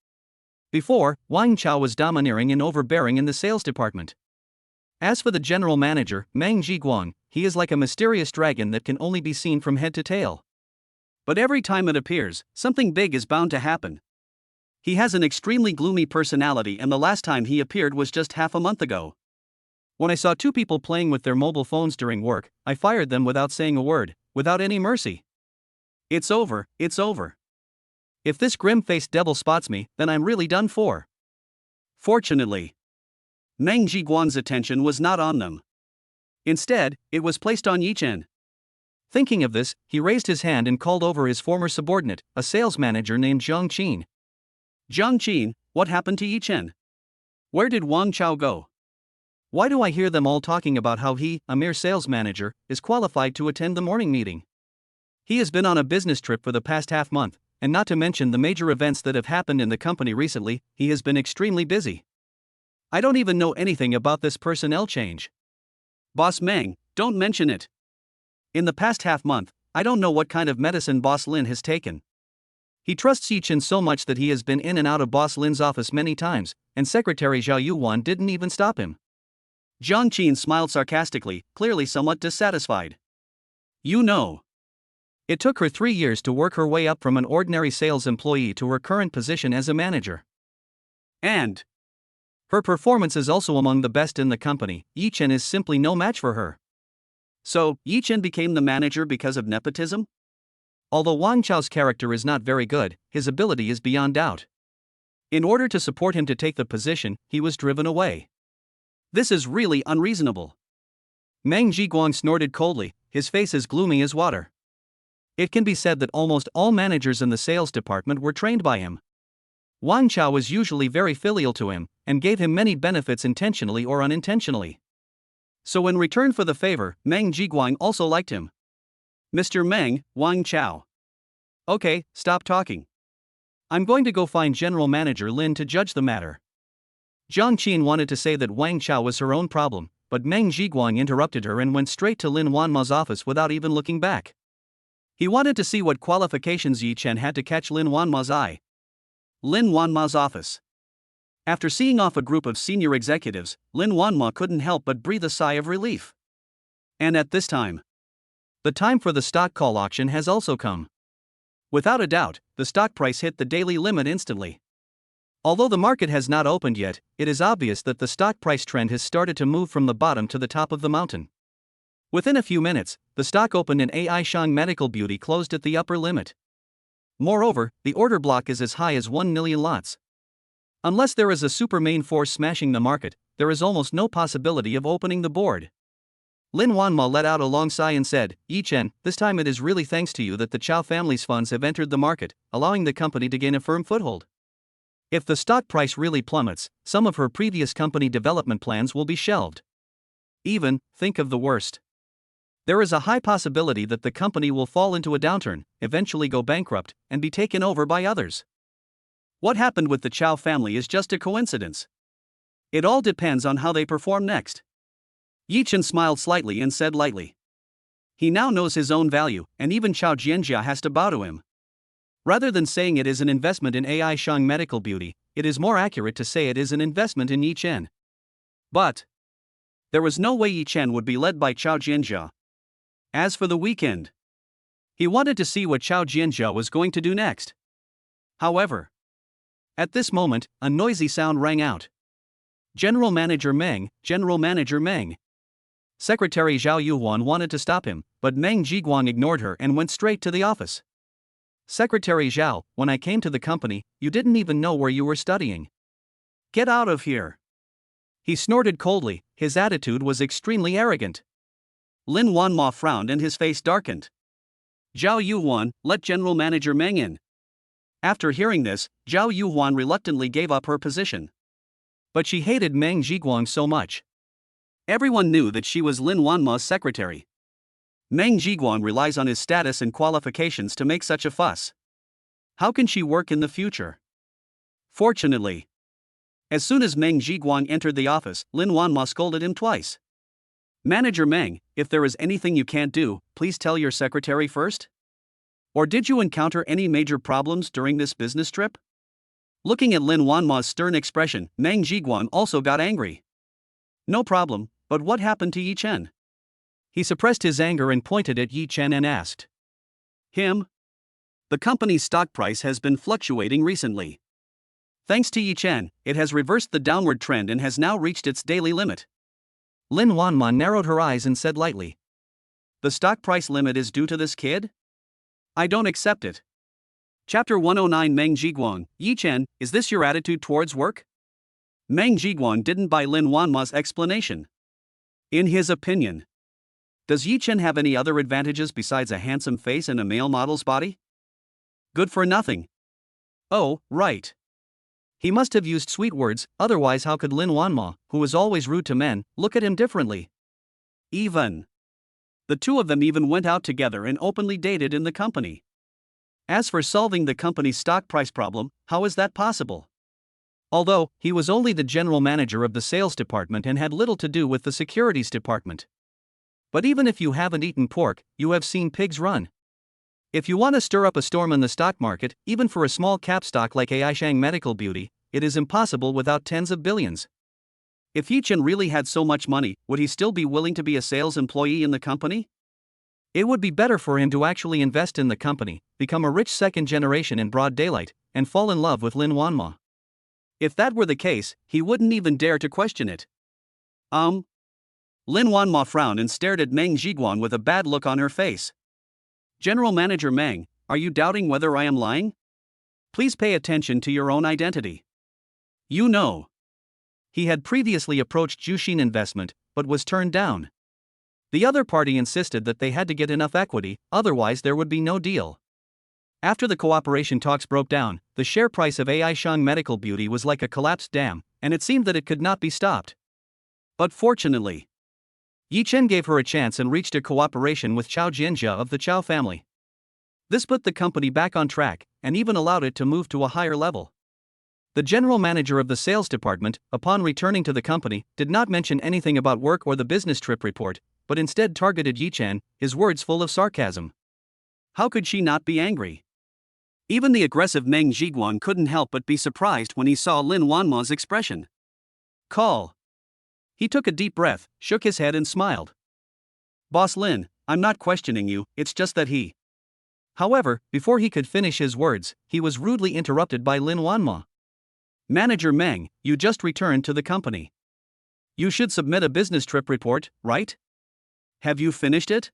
Before, Wang Chao was domineering and overbearing in the sales department. As for the general manager, Meng Jiguang, he is like a mysterious dragon that can only be seen from head to tail. But every time it appears, something big is bound to happen. He has an extremely gloomy personality and the last time he appeared was just half a month ago. When I saw two people playing with their mobile phones during work, I fired them without saying a word, without any mercy. It's over. If this grim-faced devil spots me, then I'm really done for. Fortunately, Meng Jiguang's attention was not on them. Instead, it was placed on Yi-Chen. Thinking of this, he raised his hand and called over his former subordinate, a sales manager named Zhang Qin. Zhang Qin, what happened to Yi-Chen? Where did Wang Chao go? Why do I hear them all talking about how he, a mere sales manager, is qualified to attend the morning meeting? He has been on a business trip for the past half month, and not to mention the major events that have happened in the company recently, he has been extremely busy. I don't even know anything about this personnel change. Boss Meng, don't mention it. In the past half month, I don't know what kind of medicine Boss Lin has taken. He trusts Yi-Chen so much that he has been in and out of Boss Lin's office many times, and Secretary Zhao Yuan didn't even stop him. Zhang Qin smiled sarcastically, clearly somewhat dissatisfied. You know. It took her 3 years to work her way up from an ordinary sales employee to her current position as a manager. And her performance is also among the best in the company. Yi-Chen is simply no match for her. So, Yi-Chen became the manager because of nepotism? Although Wang Chao's character is not very good, his ability is beyond doubt. In order to support him to take the position, he was driven away. This is really unreasonable. Meng Jiguang snorted coldly, his face as gloomy as water. It can be said that almost all managers in the sales department were trained by him. Wang Chao was usually very filial to him, and gave him many benefits intentionally or unintentionally. So in return for the favor, Meng Jiguang also liked him. Mr. Meng, Wang Chao. Okay, stop talking. I'm going to go find General Manager Lin to judge the matter. Jiang Qin wanted to say that Wang Chao was her own problem, but Meng Jiguang interrupted her and went straight to Lin Wanma's office without even looking back. He wanted to see what qualifications Yi Chen had to catch Lin Wanma's eye. Lin Wanma's office. After seeing off a group of senior executives, Lin Wanma couldn't help but breathe a sigh of relief. And at this time, the time for the stock call auction has also come. Without a doubt, the stock price hit the daily limit instantly. Although the market has not opened yet, it is obvious that the stock price trend has started to move from the bottom to the top of the mountain. Within a few minutes, the stock opened and AI Shang Medical Beauty closed at the upper limit. Moreover, the order block is as high as 1 million lots. Unless there is a super main force smashing the market, there is almost no possibility of opening the board. Lin Wanma let out a long sigh and said, Yi Chen, this time it is really thanks to you that the Chao family's funds have entered the market, allowing the company to gain a firm foothold. If the stock price really plummets, some of her previous company development plans will be shelved. Even, think of the worst. There is a high possibility that the company will fall into a downturn, eventually go bankrupt, and be taken over by others. What happened with the Chao family is just a coincidence. It all depends on how they perform next. Yi Chen smiled slightly and said lightly. He now knows his own value, and even Chao Jianjia has to bow to him. Rather than saying it is an investment in AI Shang Medical Beauty, it is more accurate to say it is an investment in Yi Chen. But there was no way Yi Chen would be led by Chao Jianjia. As for the weekend, he wanted to see what Chao Jianjia was going to do next. However, at this moment, a noisy sound rang out. General Manager Meng, General Manager Meng. Secretary Zhao Yuhuan wanted to stop him, but Meng Jiguang ignored her and went straight to the office. Secretary Zhao, when I came to the company, you didn't even know where you were studying. Get out of here. He snorted coldly, his attitude was extremely arrogant. Lin Wanma frowned and his face darkened. Zhao Yuhuan, let General Manager Meng in. After hearing this, Zhao Yuhuan reluctantly gave up her position. But she hated Meng Jiguang so much. Everyone knew that she was Lin Wanma's secretary. Meng Jiguang relies on his status and qualifications to make such a fuss. How can she work in the future? Fortunately, as soon as Meng Jiguang entered the office, Lin Wanma scolded him twice. Manager Meng, if there is anything you can't do, please tell your secretary first? Or did you encounter any major problems during this business trip? Looking at Lin Wanma's stern expression, Meng Jiguang also got angry. No problem, but what happened to Yi Chen? He suppressed his anger and pointed at Yi Chen and asked. Him? The company's stock price has been fluctuating recently. Thanks to Yi Chen, it has reversed the downward trend and has now reached its daily limit. Lin Wanma narrowed her eyes and said lightly. The stock price limit is due to this kid? I don't accept it. Chapter 109 Meng Jiguang, Yi Chen, is this your attitude towards work? Meng Jiguang didn't buy Lin Wanma's explanation. In his opinion, does Yi Chen have any other advantages besides a handsome face and a male model's body? Good for nothing. Oh, right. He must have used sweet words, otherwise how could Lin Wanma, who was always rude to men, look at him differently? Even the two of them even went out together and openly dated in the company. As for solving the company's stock price problem, how is that possible? Although, he was only the general manager of the sales department and had little to do with the securities department. But even if you haven't eaten pork, you have seen pigs run. If you want to stir up a storm in the stock market, even for a small cap stock like AI Shang Medical Beauty, it is impossible without tens of billions. If Yi Chen really had so much money, would he still be willing to be a sales employee in the company? It would be better for him to actually invest in the company, become a rich second generation in broad daylight, and fall in love with Lin Wanma. If that were the case, he wouldn't even dare to question it. Lin Wanma frowned and stared at Meng Jiguang with a bad look on her face. General Manager Meng, are you doubting whether I am lying? Please pay attention to your own identity. You know. He had previously approached Jushin Investment, but was turned down. The other party insisted that they had to get enough equity, otherwise there would be no deal. After the cooperation talks broke down, the share price of AI Shang Medical Beauty was like a collapsed dam, and it seemed that it could not be stopped. But fortunately, Yi Chen gave her a chance and reached a cooperation with Chao Jianjia of the Chao family. This put the company back on track, and even allowed it to move to a higher level. The general manager of the sales department, upon returning to the company, did not mention anything about work or the business trip report, but instead targeted Yi Chen, his words full of sarcasm. How could she not be angry? Even the aggressive Meng Zhiguan couldn't help but be surprised when he saw Lin Wanma's expression. Call. He took a deep breath, shook his head and smiled. Boss Lin, I'm not questioning you, it's just that he. However, before he could finish his words, he was rudely interrupted by Lin Wanma. Manager Meng, you just returned to the company. You should submit a business trip report, right? Have you finished it?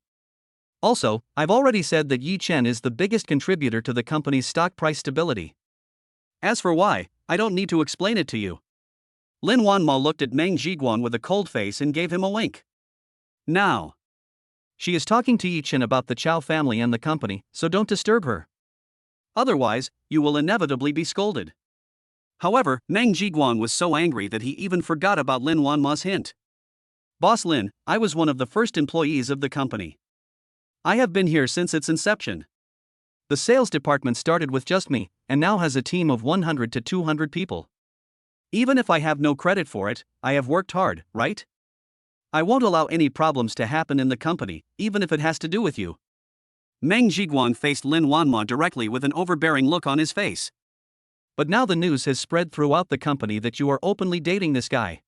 Also, I've already said that Yi Chen is the biggest contributor to the company's stock price stability. As for why, I don't need to explain it to you. Lin Wanma looked at Meng Zhiguan with a cold face and gave him a wink. Now. She is talking to Yi Chen about the Chao family and the company, so don't disturb her. Otherwise, you will inevitably be scolded. However, Meng Zhiguan was so angry that he even forgot about Lin Wanma's hint. Boss Lin, I was one of the first employees of the company. I have been here since its inception. The sales department started with just me, and now has a team of 100 to 200 people. Even if I have no credit for it, I have worked hard, right? I won't allow any problems to happen in the company, even if it has to do with you. Meng Zhiguan faced Lin Wanma directly with an overbearing look on his face. But now the news has spread throughout the company that you are openly dating this guy.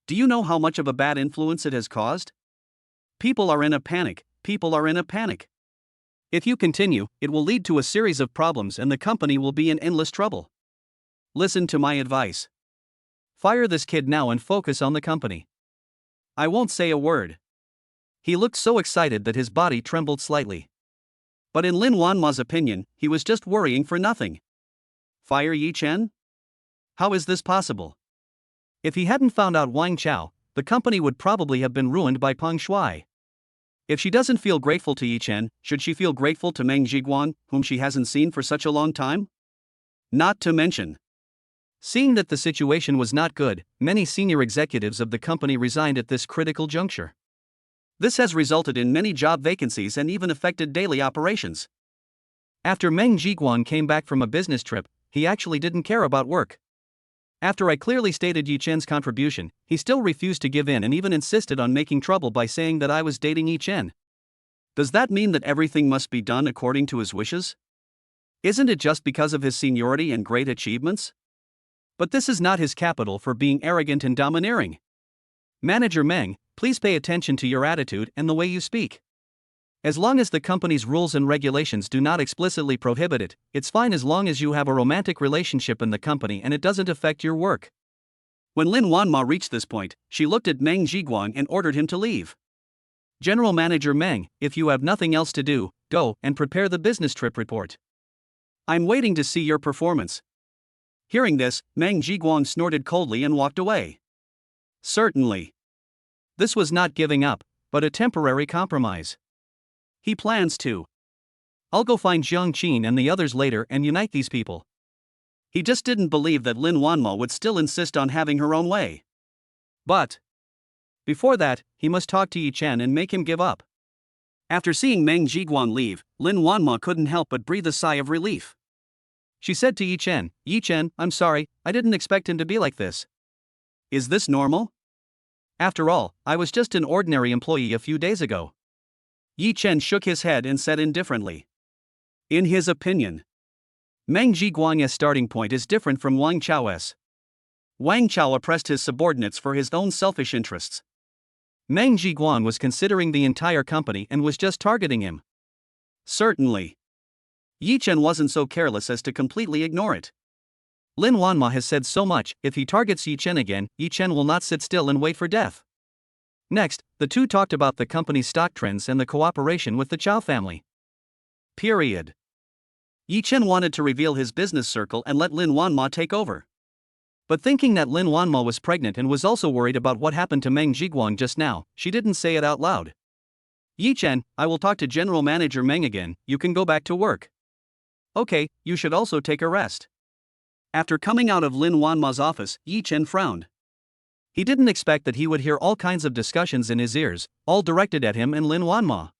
Do you know how much of a bad influence it has caused? People are in a panic. If you continue, it will lead to a series of problems and the company will be in endless trouble. Listen to my advice. Fire this kid now and focus on the company. I won't say a word. He looked so excited that his body trembled slightly. But in Lin Wanma's opinion, he was just worrying for nothing. Fire Yi Chen? How is this possible? If he hadn't found out Wang Chao, the company would probably have been ruined by Peng Shuai. If she doesn't feel grateful to Yi Chen, should she feel grateful to Meng Zhiguan, whom she hasn't seen for such a long time? Not to mention. Seeing that the situation was not good, many senior executives of the company resigned at this critical juncture. This has resulted in many job vacancies and even affected daily operations. After Meng Zhiguan came back from a business trip, he actually didn't care about work. After I clearly stated Yi Chen's contribution, he still refused to give in and even insisted on making trouble by saying that I was dating Yi Chen. Does that mean that everything must be done according to his wishes? Isn't it just because of his seniority and great achievements? But this is not his capital for being arrogant and domineering. Manager Meng, please pay attention to your attitude and the way you speak. As long as the company's rules and regulations do not explicitly prohibit it, it's fine as long as you have a romantic relationship in the company and it doesn't affect your work. When Lin Wanma reached this point, she looked at Meng Zhiguan and ordered him to leave. General Manager Meng, if you have nothing else to do, go and prepare the business trip report. I'm waiting to see your performance. Hearing this, Meng Zhiguan snorted coldly and walked away. Certainly. This was not giving up, but a temporary compromise. He plans to. I'll go find Jiang Qin and the others later and unite these people. He just didn't believe that Lin Wanma would still insist on having her own way. But before that, he must talk to Yi Chen and make him give up. After seeing Meng Zhiguan leave, Lin Wanma couldn't help but breathe a sigh of relief. She said to Yi Chen, "Yi Chen, I'm sorry, I didn't expect him to be like this. Is this normal? After all, I was just an ordinary employee a few days ago." Yi Chen shook his head and said indifferently. In his opinion, Meng Zhiguan's starting point is different from Wang Chao's. Wang Chao oppressed his subordinates for his own selfish interests. Meng Zhiguan was considering the entire company and was just targeting him. Certainly. Yi Chen wasn't so careless as to completely ignore it. Lin Wanma has said so much, if he targets Yi Chen again, Yi Chen will not sit still and wait for death. Next, the two talked about the company's stock trends and the cooperation with the Chao family. Period. Yi Chen wanted to reveal his business circle and let Lin Wanma take over. But thinking that Lin Wanma was pregnant and was also worried about what happened to Meng Zhiguan just now, she didn't say it out loud. Yi Chen, I will talk to General Manager Meng again, you can go back to work. Okay, you should also take a rest. After coming out of Lin Wanma's office, Yi Chen frowned. He didn't expect that he would hear all kinds of discussions in his ears, all directed at him and Lin Wanma.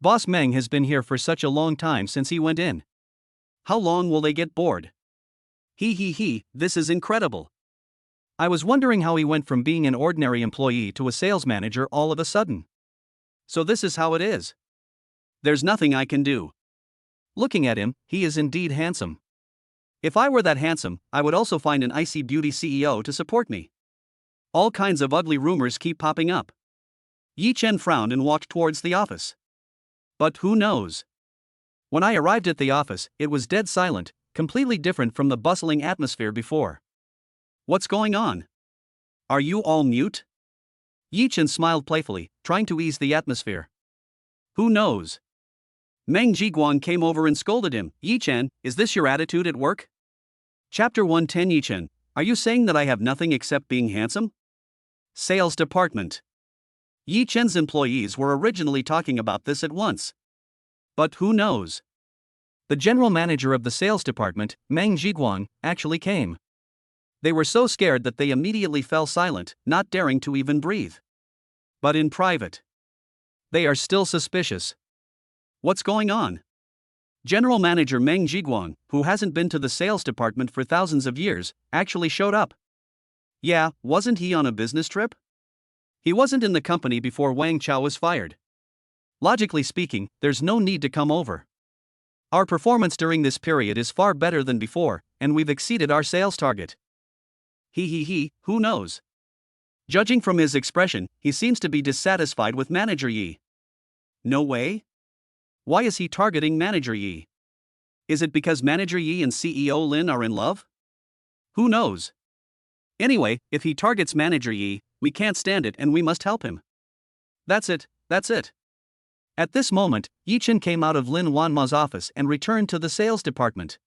Boss Meng has been here for such a long time since he went in. How long will they get bored? He, this is incredible. I was wondering how he went from being an ordinary employee to a sales manager all of a sudden. So this is how it is. There's nothing I can do. Looking at him, he is indeed handsome. If I were that handsome, I would also find an icy beauty CEO to support me. All kinds of ugly rumors keep popping up. Yi Chen frowned and walked towards the office. But who knows? When I arrived at the office, it was dead silent, completely different from the bustling atmosphere before. What's going on? Are you all mute? Yi Chen smiled playfully, trying to ease the atmosphere. Who knows? Meng Jiguang came over and scolded him. Yi Chen, is this your attitude at work? Chapter 110. Yi Chen, are you saying that I have nothing except being handsome? Sales Department. Yi Chen's employees were originally talking about this at once. But who knows? The general manager of the sales department, Meng Jiguang, actually came. They were so scared that they immediately fell silent, not daring to even breathe. But in private, they are still suspicious. What's going on? General Manager Meng Jiguang, who hasn't been to the sales department for thousands of years, actually showed up. Yeah, wasn't he on a business trip? He wasn't in the company before Wang Chao was fired. Logically speaking, there's no need to come over. Our performance during this period is far better than before, and we've exceeded our sales target. Who knows? Judging from his expression, he seems to be dissatisfied with Manager Yi. No way? Why is he targeting Manager Yi? Is it because Manager Yi and CEO Lin are in love? Who knows? Anyway, if he targets Manager Yi, we can't stand it and we must help him. That's it. At this moment, Yi Chen came out of Lin Wanma's office and returned to the sales department.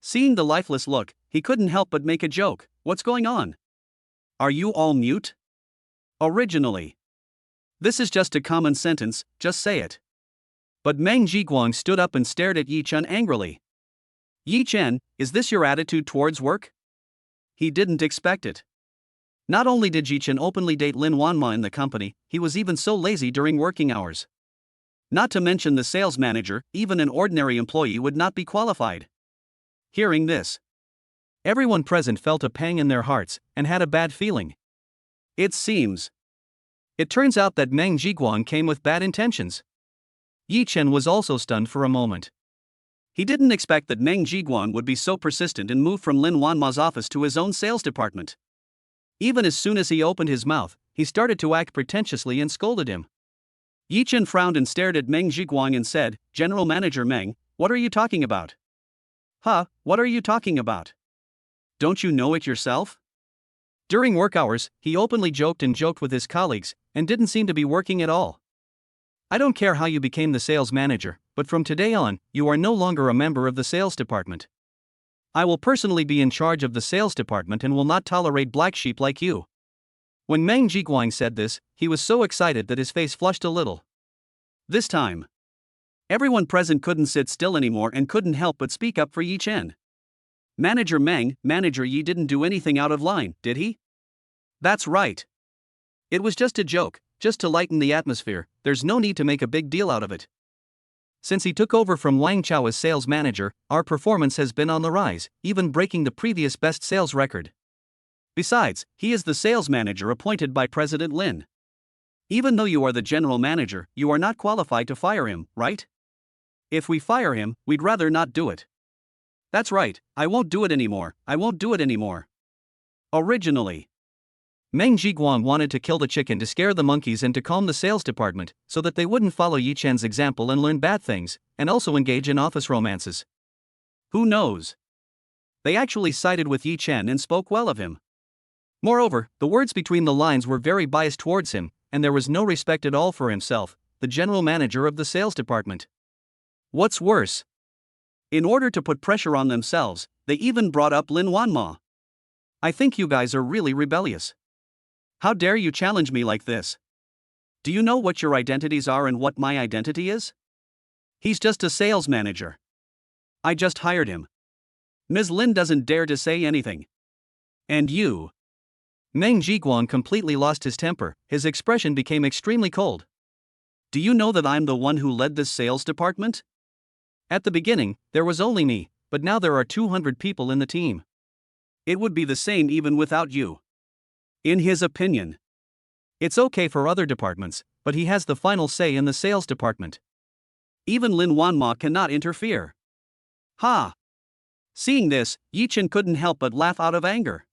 Seeing the lifeless look, he couldn't help but make a joke. What's going on? Are you all mute? Originally. This is just a common sentence, just say it. But Meng Jiguang stood up and stared at Yi Chen angrily. Yi Chen, is this your attitude towards work? He didn't expect it. Not only did Yi Chen openly date Lin Wanma in the company, he was even so lazy during working hours. Not to mention the sales manager, even an ordinary employee would not be qualified. Hearing this, everyone present felt a pang in their hearts and had a bad feeling. It turns out that Meng Jiguang came with bad intentions. Yi Chen was also stunned for a moment. He didn't expect that Meng Jiguang would be so persistent and move from Lin Wanma's office to his own sales department. Even as soon as he opened his mouth, he started to act pretentiously and scolded him. Yi Chen frowned and stared at Meng Jiguang and said, General Manager Meng, what are you talking about? What are you talking about? Don't you know it yourself? During work hours, he openly joked with his colleagues, and didn't seem to be working at all. I don't care how you became the sales manager, but from today on, you are no longer a member of the sales department. I will personally be in charge of the sales department and will not tolerate black sheep like you. When Meng Jiguang said this, he was so excited that his face flushed a little. This time, everyone present couldn't sit still anymore and couldn't help but speak up for Yi Chen. Manager Meng, Manager Yi didn't do anything out of line, did he? That's right. It was just a joke, just to lighten the atmosphere, there's no need to make a big deal out of it. Since he took over from Wang Chao as sales manager, our performance has been on the rise, even breaking the previous best sales record. Besides, he is the sales manager appointed by President Lin. Even though you are the general manager, you are not qualified to fire him, right? If we fire him, we'd rather not do it. That's right, I won't do it anymore. Originally, Meng Jiguang wanted to kill the chicken to scare the monkeys and to calm the sales department, so that they wouldn't follow Yi Chen's example and learn bad things, and also engage in office romances. Who knows? They actually sided with Yi Chen and spoke well of him. Moreover, the words between the lines were very biased towards him, and there was no respect at all for himself, the general manager of the sales department. What's worse? In order to put pressure on themselves, they even brought up Lin Wanma. I think you guys are really rebellious. How dare you challenge me like this? Do you know what your identities are and what my identity is? He's just a sales manager. I just hired him. Ms. Lin doesn't dare to say anything. And you? Meng Jiguang completely lost his temper, his expression became extremely cold. Do you know that I'm the one who led this sales department? At the beginning, there was only me, but now there are 200 people in the team. It would be the same even without you. In his opinion. It's okay for other departments, but he has the final say in the sales department. Even Lin Wanma cannot interfere. Ha! Seeing this, Yi Chen couldn't help but laugh out of anger.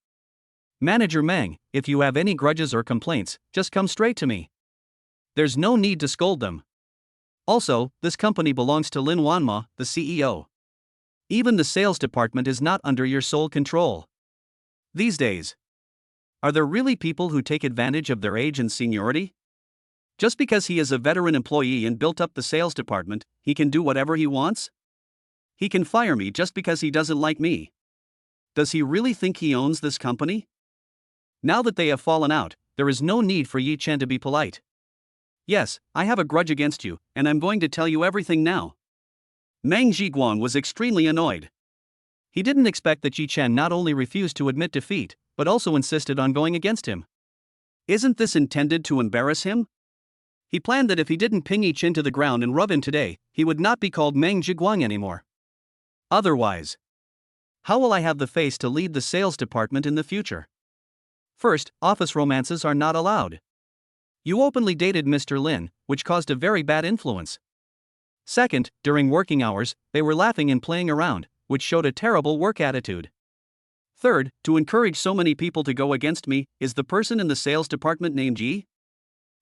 Manager Meng, if you have any grudges or complaints, just come straight to me. There's no need to scold them. Also, this company belongs to Lin Wanma, the CEO. Even the sales department is not under your sole control. These days, are there really people who take advantage of their age and seniority? Just because he is a veteran employee and built up the sales department, he can do whatever he wants? He can fire me just because he doesn't like me. Does he really think he owns this company? Now that they have fallen out, there is no need for Yi Chen to be polite. Yes, I have a grudge against you, and I'm going to tell you everything now. Meng Jiguang was extremely annoyed. He didn't expect that Yi Chen not only refused to admit defeat, but also insisted on going against him. Isn't this intended to embarrass him? He planned that if he didn't ping Yi Chen to the ground and rub him today, he would not be called Meng Jiguang anymore. Otherwise, how will I have the face to lead the sales department in the future? First, office romances are not allowed. You openly dated Mr. Lin, which caused a very bad influence. Second, during working hours, they were laughing and playing around, which showed a terrible work attitude. Third, to encourage so many people to go against me, is the person in the sales department named Yi?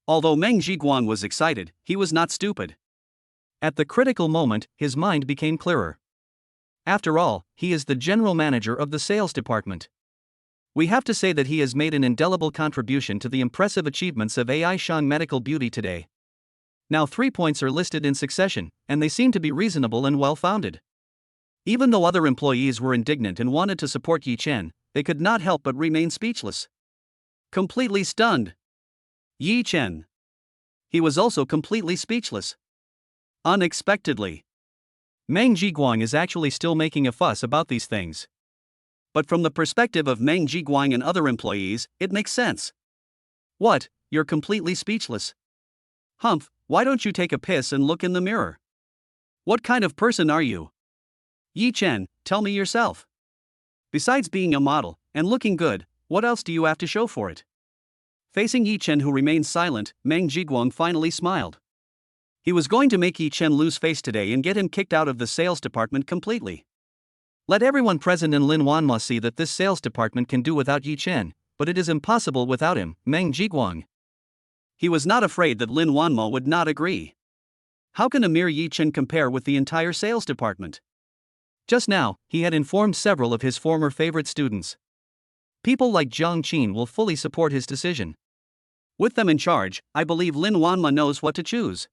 Although Meng Jiguang was excited, he was not stupid. At the critical moment, his mind became clearer. After all, he is the general manager of the sales department. We have to say that he has made an indelible contribution to the impressive achievements of AI Shang Medical Beauty today. Now 3 points are listed in succession, and they seem to be reasonable and well-founded. Even though other employees were indignant and wanted to support Yi Chen, they could not help but remain speechless. Completely stunned. Yi Chen. He was also completely speechless. Unexpectedly. Meng Jiguang is actually still making a fuss about these things. But from the perspective of Meng Jiguang and other employees, it makes sense. What, you're completely speechless? Humph, why don't you take a piss and look in the mirror? What kind of person are you? Yi Chen, tell me yourself. Besides being a model and looking good, what else do you have to show for it? Facing Yi Chen, who remained silent, Meng Jiguang finally smiled. He was going to make Yi Chen lose face today and get him kicked out of the sales department completely. Let everyone present in Lin Wanma see that this sales department can do without Yi Chen, but it is impossible without him, Meng Jiguang. He was not afraid that Lin Wanma would not agree. How can a mere Yi Chen compare with the entire sales department? Just now, he had informed several of his former favorite students. People like Jiang Qin will fully support his decision. With them in charge, I believe Lin Wanma knows what to choose.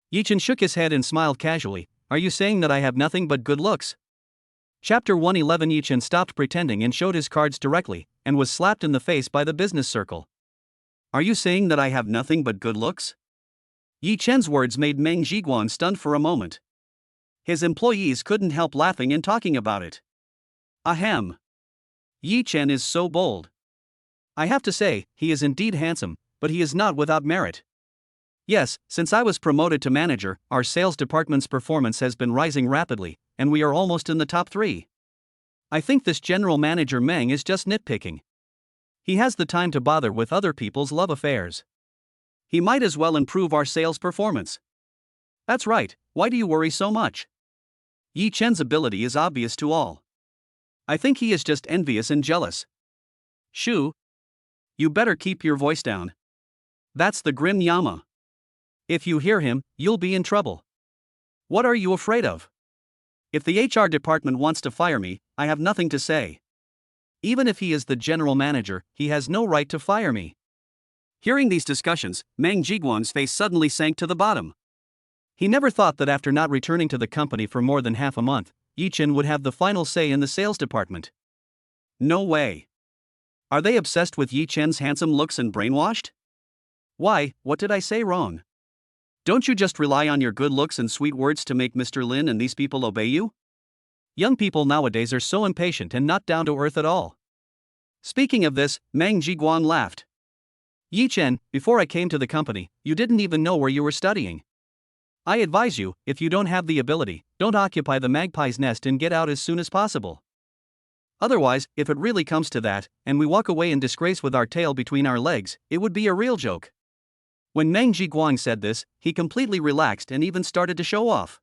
Yi Chen shook his head and smiled casually. Are you saying that I have nothing but good looks? Chapter 111. Yi Chen stopped pretending and showed his cards directly, and was slapped in the face by the business circle. Are you saying that I have nothing but good looks? Yi Chen's words made Meng Jiguang stunned for a moment. His employees couldn't help laughing and talking about it. Ahem. Yi Chen is so bold. I have to say, he is indeed handsome, but he is not without merit. Yes, since I was promoted to manager, our sales department's performance has been rising rapidly, and we are almost in the top 3. I think this general manager Meng is just nitpicking. He has the time to bother with other people's love affairs. He might as well improve our sales performance. That's right, why do you worry so much? Yi Chen's ability is obvious to all. I think he is just envious and jealous. Shu, you better keep your voice down. That's the grim Yama. If you hear him, you'll be in trouble. What are you afraid of? If the HR department wants to fire me, I have nothing to say. Even if he is the general manager, he has no right to fire me. Hearing these discussions, Meng Jiguang's face suddenly sank to the bottom. He never thought that after not returning to the company for more than half a month, Yi Chen would have the final say in the sales department. No way. Are they obsessed with Yi Chen's handsome looks and brainwashed? Why, what did I say wrong? Don't you just rely on your good looks and sweet words to make Mr. Lin and these people obey you? Young people nowadays are so impatient and not down to earth at all. Speaking of this, Meng Jiguan laughed. Yi Chen, before I came to the company, you didn't even know where you were studying. I advise you, if you don't have the ability, don't occupy the magpie's nest and get out as soon as possible. Otherwise, if it really comes to that, and we walk away in disgrace with our tail between our legs, it would be a real joke. When Meng Jiguang said this, he completely relaxed and even started to show off.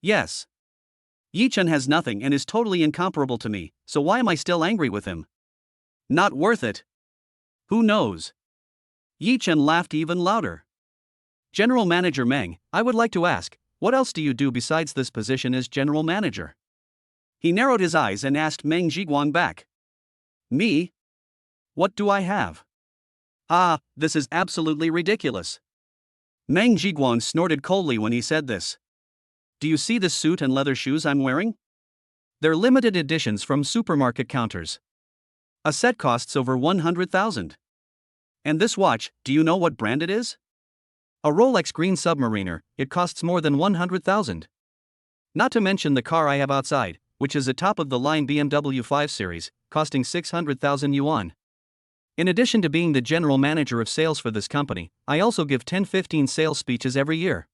Yes. Yi Chen has nothing and is totally incomparable to me, so why am I still angry with him? Not worth it. Who knows? Yi Chen laughed even louder. General Manager Meng, I would like to ask, what else do you do besides this position as General Manager? He narrowed his eyes and asked Meng Jiguang back. Me? What do I have? Ah, this is absolutely ridiculous. Meng Jiguang snorted coldly when he said this. Do you see this suit and leather shoes I'm wearing? They're limited editions from supermarket counters. A set costs over 100,000. And this watch, do you know what brand it is? A Rolex Green Submariner, it costs more than 100,000. Not to mention the car I have outside, which is a top-of-the-line BMW 5 Series, costing 600,000 yuan. In addition to being the general manager of sales for this company, I also give 10-15 sales speeches every year.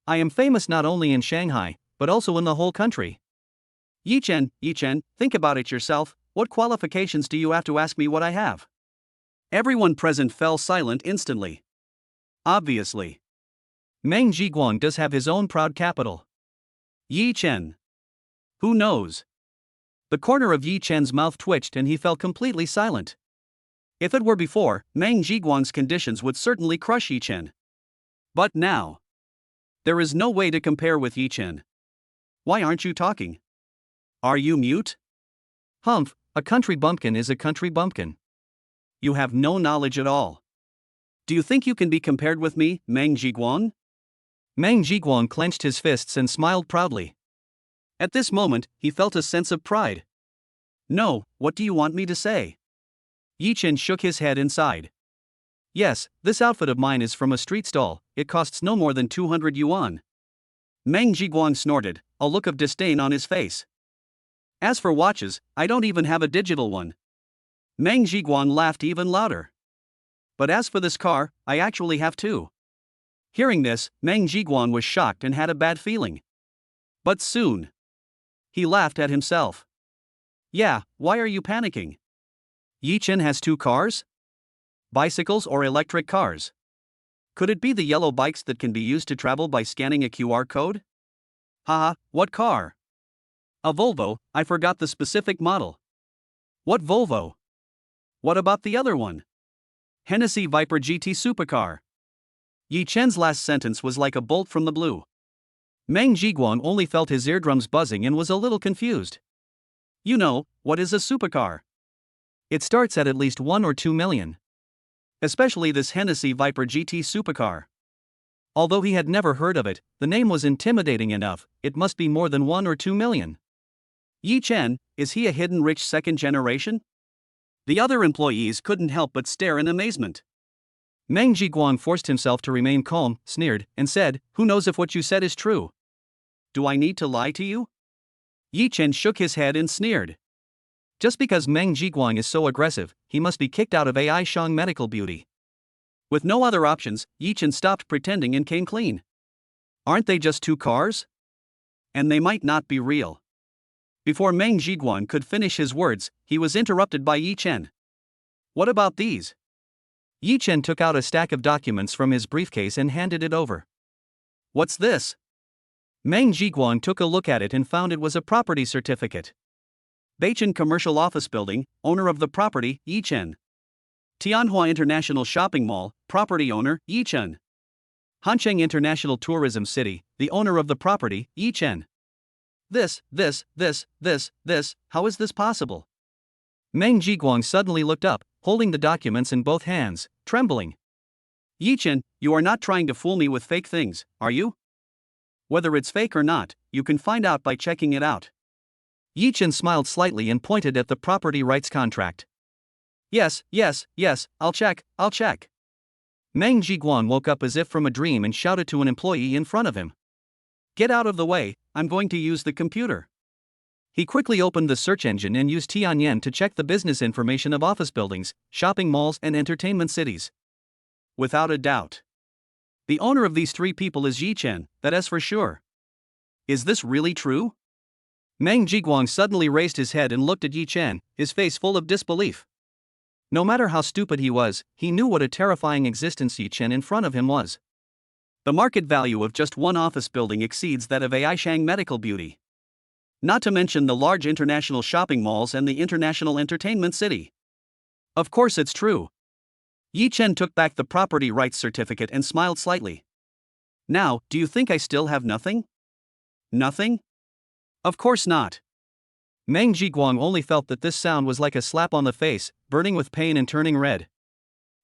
I am famous not only in Shanghai, but also in the whole country. Yi Chen, think about it yourself, what qualifications do you have to ask me what I have? Everyone present fell silent instantly. Obviously. Meng Jiguang does have his own proud capital. Yi Chen. Who knows? The corner of Yi Chen's mouth twitched and he fell completely silent. If it were before, Meng Jiguang's conditions would certainly crush Yi Chen. But now, there is no way to compare with Yi Chen. Why aren't you talking? Are you mute? Humph, a country bumpkin is a country bumpkin. You have no knowledge at all. Do you think you can be compared with me, Meng Jiguang? Meng Jiguang clenched his fists and smiled proudly. At this moment, he felt a sense of pride. No, what do you want me to say? Yi Chen shook his head and sighed. Yes, this outfit of mine is from a street stall, it costs no more than 200 yuan. Meng Jiguang snorted, a look of disdain on his face. As for watches, I don't even have a digital one. Meng Jiguang laughed even louder. But as for this car, I actually have two. Hearing this, Meng Jiguang was shocked and had a bad feeling. But soon, he laughed at himself. Yeah, why are you panicking? Yi Chen has two cars? Bicycles or electric cars? Could it be the yellow bikes that can be used to travel by scanning a QR code? Haha, what car? A Volvo, I forgot the specific model. What Volvo? What about the other one? Hennessy Viper GT Supercar. Yi Chen's last sentence was like a bolt from the blue. Meng Jiguang only felt his eardrums buzzing and was a little confused. You know, what is a supercar? It starts at least 1 or 2 million. Especially this Hennessy Viper GT Supercar. Although he had never heard of it, the name was intimidating enough, it must be more than 1 or 2 million. Yi Chen, is he a hidden rich second generation? The other employees couldn't help but stare in amazement. Meng Jiguang forced himself to remain calm, sneered, and said, who knows if what you said is true? Do I need to lie to you? Yi Chen shook his head and sneered. Just because Meng Jiguang is so aggressive, he must be kicked out of AI Shang Medical Beauty. With no other options, Yi Chen stopped pretending and came clean. Aren't they just two cars? And they might not be real. Before Meng Jiguang could finish his words, he was interrupted by Yi Chen. What about these? Yi Chen took out a stack of documents from his briefcase and handed it over. What's this? Meng Jiguang took a look at it and found it was a property certificate. Beichen Commercial Office Building, owner of the property, Yi Chen. Tianhua International Shopping Mall, property owner, Yi Chen. Hancheng International Tourism City, the owner of the property, Yi Chen. This, how is this possible? Meng Jiguang suddenly looked up, holding the documents in both hands, trembling. Yi Chen, you are not trying to fool me with fake things, are you? Whether it's fake or not, you can find out by checking it out. Yi Chen smiled slightly and pointed at the property rights contract. Yes, I'll check. Meng Jiguang woke up as if from a dream and shouted to an employee in front of him. "Get out of the way, I'm going to use the computer." He quickly opened the search engine and used Tianyan to check the business information of office buildings, shopping malls, and entertainment cities. Without a doubt. The owner of these three people is Yi Chen, that is for sure. Is this really true? Meng Jiguang suddenly raised his head and looked at Yi Chen, his face full of disbelief. No matter how stupid he was, he knew what a terrifying existence Yi Chen in front of him was. The market value of just one office building exceeds that of Aishang Medical Beauty. Not to mention the large international shopping malls and the international entertainment city. Of course it's true. Yi Chen took back the property rights certificate and smiled slightly. Now, do you think I still have nothing? Nothing? Of course not. Meng Jiguang only felt that this sound was like a slap on the face, burning with pain and turning red.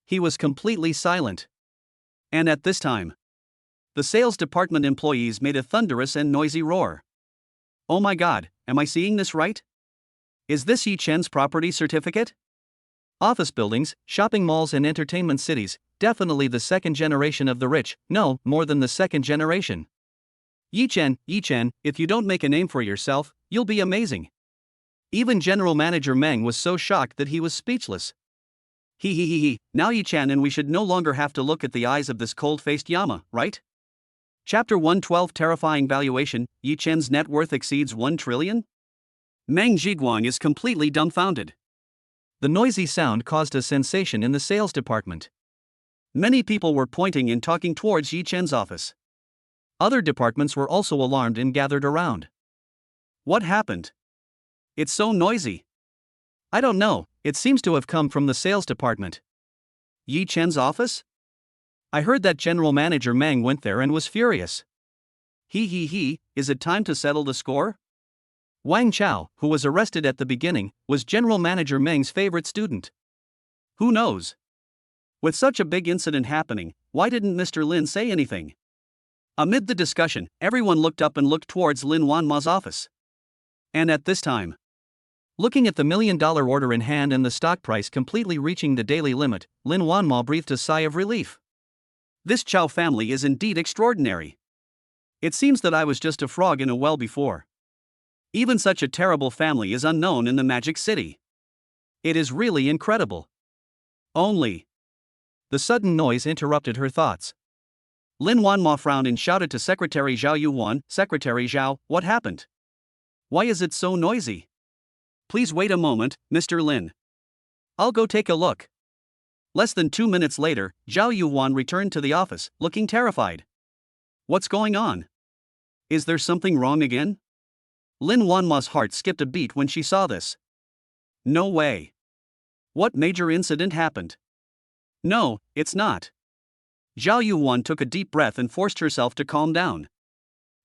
He was completely silent. And at this time, the sales department employees made a thunderous and noisy roar. Oh my God, am I seeing this right? Is this Yi Chen's property certificate? Office buildings, shopping malls, and entertainment cities, definitely the second generation of the rich, no, more than the second generation. Yi Chen, if you don't make a name for yourself, you'll be amazing. Even General Manager Meng was so shocked that he was speechless. Now Yi Chen, and we should no longer have to look at the eyes of this cold-faced Yama, right? Chapter 112 Terrifying Valuation, Yi Chen's net worth exceeds 1 trillion? Meng Jiguang is completely dumbfounded. The noisy sound caused a sensation in the sales department. Many people were pointing and talking towards Yi Chen's office. Other departments were also alarmed and gathered around. What happened? It's so noisy. I don't know, it seems to have come from the sales department. Yi Chen's office? I heard that General Manager Meng went there and was furious. Is it time to settle the score? Wang Chao, who was arrested at the beginning, was General Manager Meng's favorite student. Who knows? With such a big incident happening, why didn't Mr. Lin say anything? Amid the discussion, everyone looked up and looked towards Lin Wanma's office. And at this time, looking at the $1 million order in hand and the stock price completely reaching the daily limit, Lin Wanma breathed a sigh of relief. This Chao family is indeed extraordinary. It seems that I was just a frog in a well before. Even such a terrible family is unknown in the Magic City. It is really incredible. Only. The sudden noise interrupted her thoughts. Lin Wanma frowned and shouted to Secretary Zhao Yuan, "Secretary Zhao, what happened? Why is it so noisy? Please wait a moment, Mr. Lin. I'll go take a look." Less than 2 minutes later, Zhao Yuan returned to the office, looking terrified. What's going on? Is there something wrong again? Lin Wanma's heart skipped a beat when she saw this. No way. What major incident happened? No, it's not. Zhao Yuan took a deep breath and forced herself to calm down.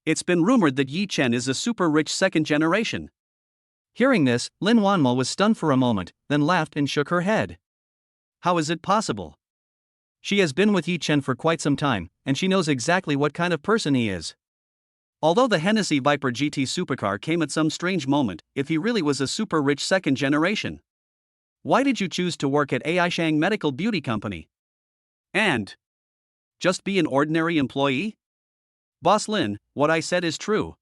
It's been rumored that Yi Chen is a super rich second generation. Hearing this, Lin Wanma was stunned for a moment, then laughed and shook her head. How is it possible? She has been with Yi Chen for quite some time, and she knows exactly what kind of person he is. Although the Hennessy Viper GT supercar came at some strange moment, if he really was a super rich second generation. Why did you choose to work at Aishang Medical Beauty Company? And just be an ordinary employee? Boss Lin, what I said is true.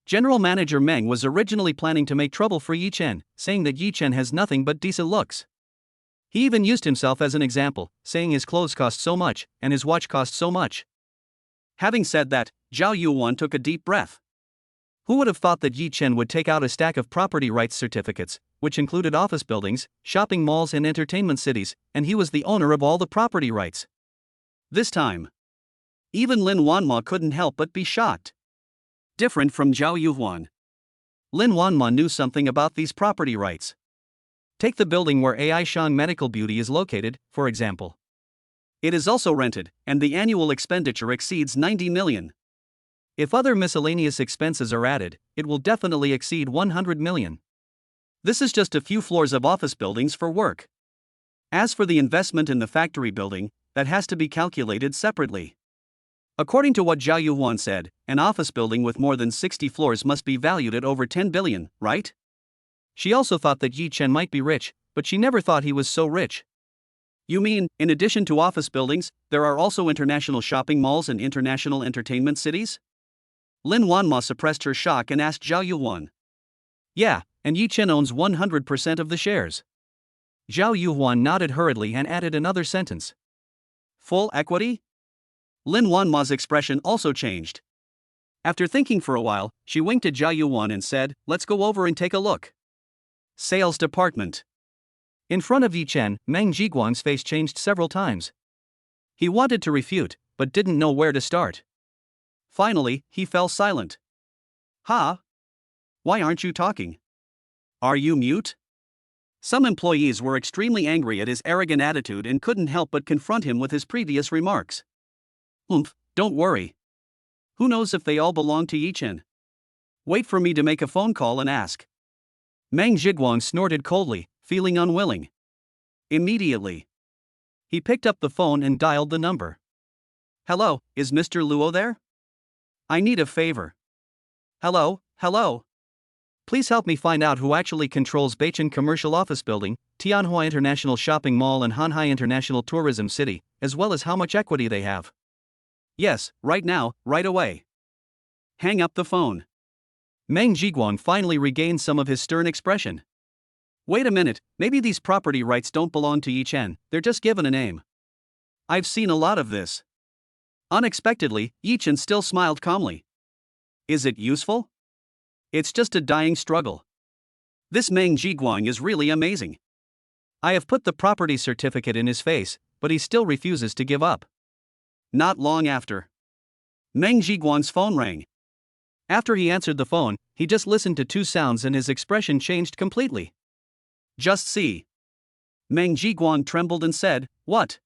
General Manager Meng was originally planning to make trouble for Yi Chen, saying that Yi Chen has nothing but decent looks. He even used himself as an example, saying his clothes cost so much, and his watch cost so much. Having said that, Zhao Yuan took a deep breath. Who would have thought that Yi Chen would take out a stack of property rights certificates, which included office buildings, shopping malls, and entertainment cities, and he was the owner of all the property rights? This time, even Lin Wanma couldn't help but be shocked. Different from Zhao Yuan, Lin Wanma knew something about these property rights. Take the building where Aishang Medical Beauty is located, for example. It is also rented, and the annual expenditure exceeds 90 million. If other miscellaneous expenses are added, it will definitely exceed 100 million. This is just a few floors of office buildings for work. As for the investment in the factory building, that has to be calculated separately. According to what Zhao Yuan said, an office building with more than 60 floors must be valued at over 10 billion, right? She also thought that Yi Chen might be rich, but she never thought he was so rich. You mean, in addition to office buildings, there are also international shopping malls and international entertainment cities? Lin Wanma suppressed her shock and asked Zhao Yuhuan. Yeah, and Yi Chen owns 100% of the shares. Zhao Yuhuan nodded hurriedly and added another sentence. Full equity? Lin Wanma's expression also changed. After thinking for a while, she winked at Zhao Yuhuan and said, "Let's go over and take a look." Sales department. In front of Yi Chen, Meng Jiguang's face changed several times. He wanted to refute, but didn't know where to start. Finally, he fell silent. "Huh? Why aren't you talking? Are you mute?" Some employees were extremely angry at his arrogant attitude and couldn't help but confront him with his previous remarks. Don't worry. Who knows if they all belong to Yi Chen? Wait for me to make a phone call and ask. Meng Jiguang snorted coldly, feeling unwilling. Immediately, he picked up the phone and dialed the number. "Hello, is Mr. Luo there? I need a favor." "Hello. Please help me find out who actually controls Beicheng Commercial Office Building, Tianhua International Shopping Mall and Hanhai International Tourism City, as well as how much equity they have." "Yes, right now, right away." Hang up the phone. Meng Jiguang finally regained some of his stern expression. "Wait a minute, maybe these property rights don't belong to Yi Chen, they're just given a name. I've seen a lot of this." Unexpectedly, Yi Chen still smiled calmly. "Is it useful? It's just a dying struggle. This Meng Jiguang is really amazing." I have put the property certificate in his face, but he still refuses to give up. Not long after, Meng Jiguang's phone rang. After he answered the phone, he just listened to two sounds and his expression changed completely. "Just see." Meng Jiguang trembled and said, "What?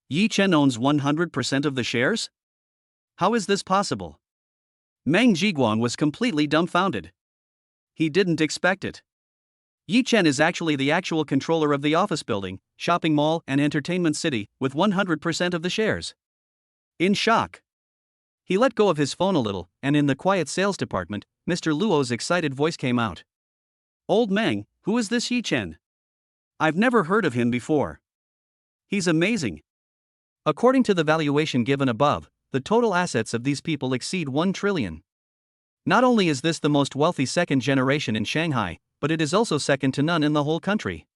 Yi Chen owns 100% of the shares? How is this possible?" Meng Jiguang was completely dumbfounded. He didn't expect it. Yi Chen is actually the actual controller of the office building, shopping mall, and entertainment city, with 100% of the shares. In shock, he let go of his phone a little, and in the quiet sales department, Mr. Luo's excited voice came out. "Old Meng, who is this Yi Chen? I've never heard of him before. He's amazing." According to the valuation given above, the total assets of these people exceed 1 trillion. Not only is this the most wealthy second generation in Shanghai, but it is also second to none in the whole country.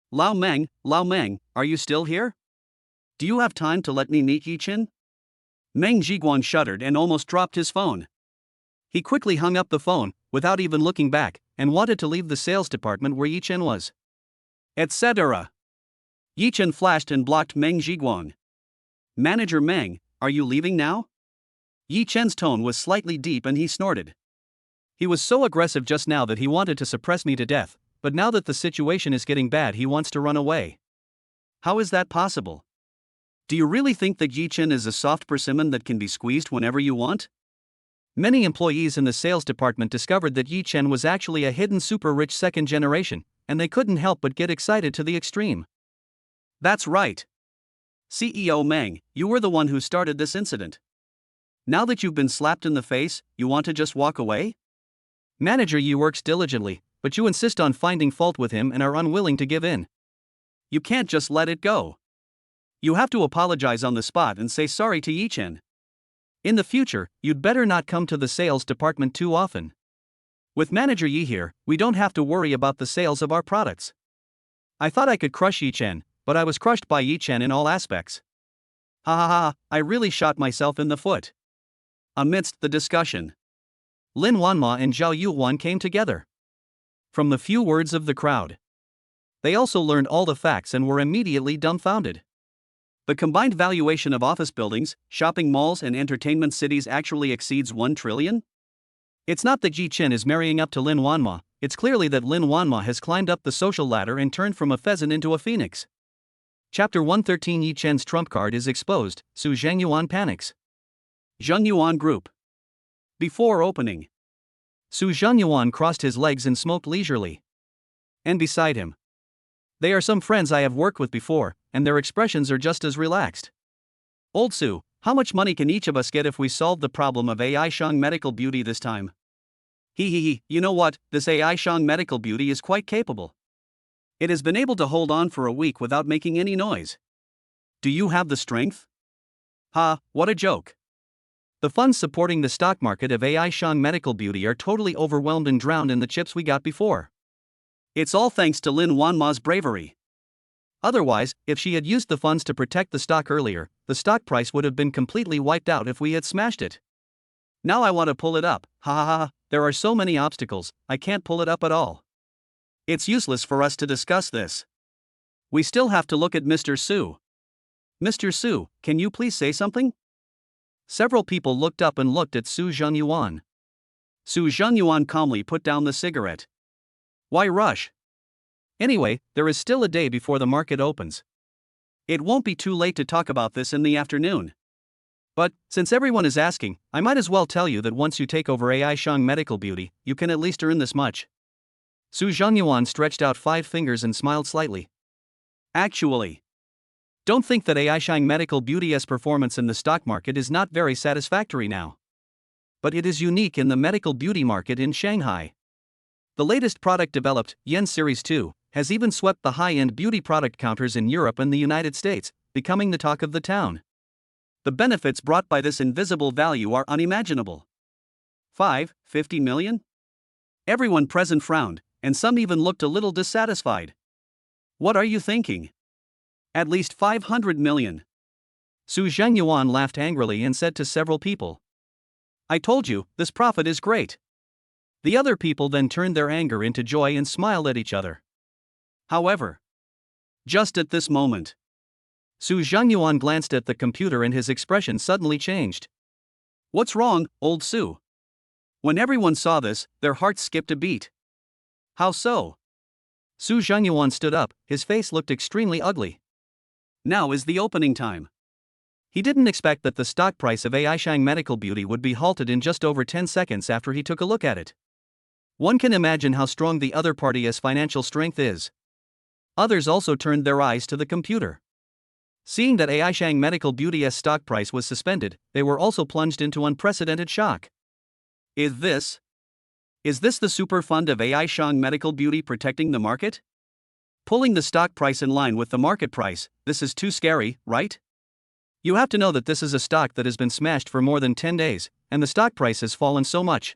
Lao Meng, are you still here? Do you have time to let me meet Yi Chen?" Meng Jiguang shuddered and almost dropped his phone. He quickly hung up the phone, without even looking back, and wanted to leave the sales department where Yi Chen was. Etc. Yi Chen flashed and blocked Meng Jiguang. "Manager Meng, are you leaving now?" Yi Chen's tone was slightly deep and he snorted. "He was so aggressive just now that he wanted to suppress me to death, but now that the situation is getting bad he wants to run away." "How is that possible? Do you really think that Yi Chen is a soft persimmon that can be squeezed whenever you want?" Many employees in the sales department discovered that Yi Chen was actually a hidden super-rich second generation, and they couldn't help but get excited to the extreme. "That's right. CEO Meng, you were the one who started this incident. Now that you've been slapped in the face, you want to just walk away?" "Manager Yi works diligently, but you insist on finding fault with him and are unwilling to give in. You can't just let it go. You have to apologize on the spot and say sorry to Yi Chen. In the future, you'd better not come to the sales department too often. With Manager Yi here, we don't have to worry about the sales of our products. I thought I could crush Yi Chen, but I was crushed by Yi Chen in all aspects. Ha, I really shot myself in the foot." Amidst the discussion, Lin Wanma and Zhao Yuhuan came together. From the few words of the crowd, they also learned all the facts and were immediately dumbfounded. The combined valuation of office buildings, shopping malls, and entertainment cities actually exceeds 1 trillion? It's not that Yi Chen is marrying up to Lin Wanma, it's clearly that Lin Wanma has climbed up the social ladder and turned from a pheasant into a phoenix. Chapter 113 Yi Chen's trump card is exposed, Su Zhengyuan panics. Zhengyuan Group. Before opening, Su Zhengyuan crossed his legs and smoked leisurely. And beside him, they are some friends I have worked with before, and their expressions are just as relaxed. "Old Su, how much money can each of us get if we solve the problem of AI Shang Medical Beauty this time?" You know what, this AI Shang Medical Beauty is quite capable. It has been able to hold on for a week without making any noise. Do you have the strength? Ha, what a joke. The funds supporting the stock market of AI Shang Medical Beauty are totally overwhelmed and drowned in the chips we got before. It's all thanks to Lin Wanma's bravery. Otherwise, if she had used the funds to protect the stock earlier, the stock price would have been completely wiped out if we had smashed it. Now I want to pull it up, ha ha ha, there are so many obstacles, I can't pull it up at all. It's useless for us to discuss this. We still have to look at Mr. Su. Mr. Su, can you please say something? Several people looked up and looked at Su Zhengyuan. Su Zhengyuan calmly put down the cigarette. Why rush? Anyway, there is still a day before the market opens. It won't be too late to talk about this in the afternoon. But, since everyone is asking, I might as well tell you that once you take over AI Shang Medical Beauty, you can at least earn this much. Su Zhengyuan stretched out 5 fingers and smiled slightly. Actually, don't think that AI Shang Medical Beauty's performance in the stock market is not very satisfactory now. But it is unique in the medical beauty market in Shanghai. The latest product developed, Yen Series 2, has even swept the high-end beauty product counters in Europe and the United States, becoming the talk of the town. The benefits brought by this invisible value are unimaginable. 50 million? Everyone present frowned, and some even looked a little dissatisfied. What are you thinking? At least 500 million. Su Zhengyuan laughed angrily and said to several people. I told you, this profit is great. The other people then turned their anger into joy and smiled at each other. However, just at this moment, Su Zhengyuan glanced at the computer and his expression suddenly changed. What's wrong, old Su? When everyone saw this, their hearts skipped a beat. How so? Su Zhengyuan stood up, his face looked extremely ugly. Now is the opening time. He didn't expect that the stock price of AI Shang Medical Beauty would be halted in just over 10 seconds after he took a look at it. One can imagine how strong the other party's financial strength is. Others also turned their eyes to the computer. Seeing that AI Shang Medical Beauty's stock price was suspended, they were also plunged into unprecedented shock. Is this the super fund of AI Shang Medical Beauty protecting the market? Pulling the stock price in line with the market price, this is too scary, right? You have to know that this is a stock that has been smashed for more than 10 days, and the stock price has fallen so much.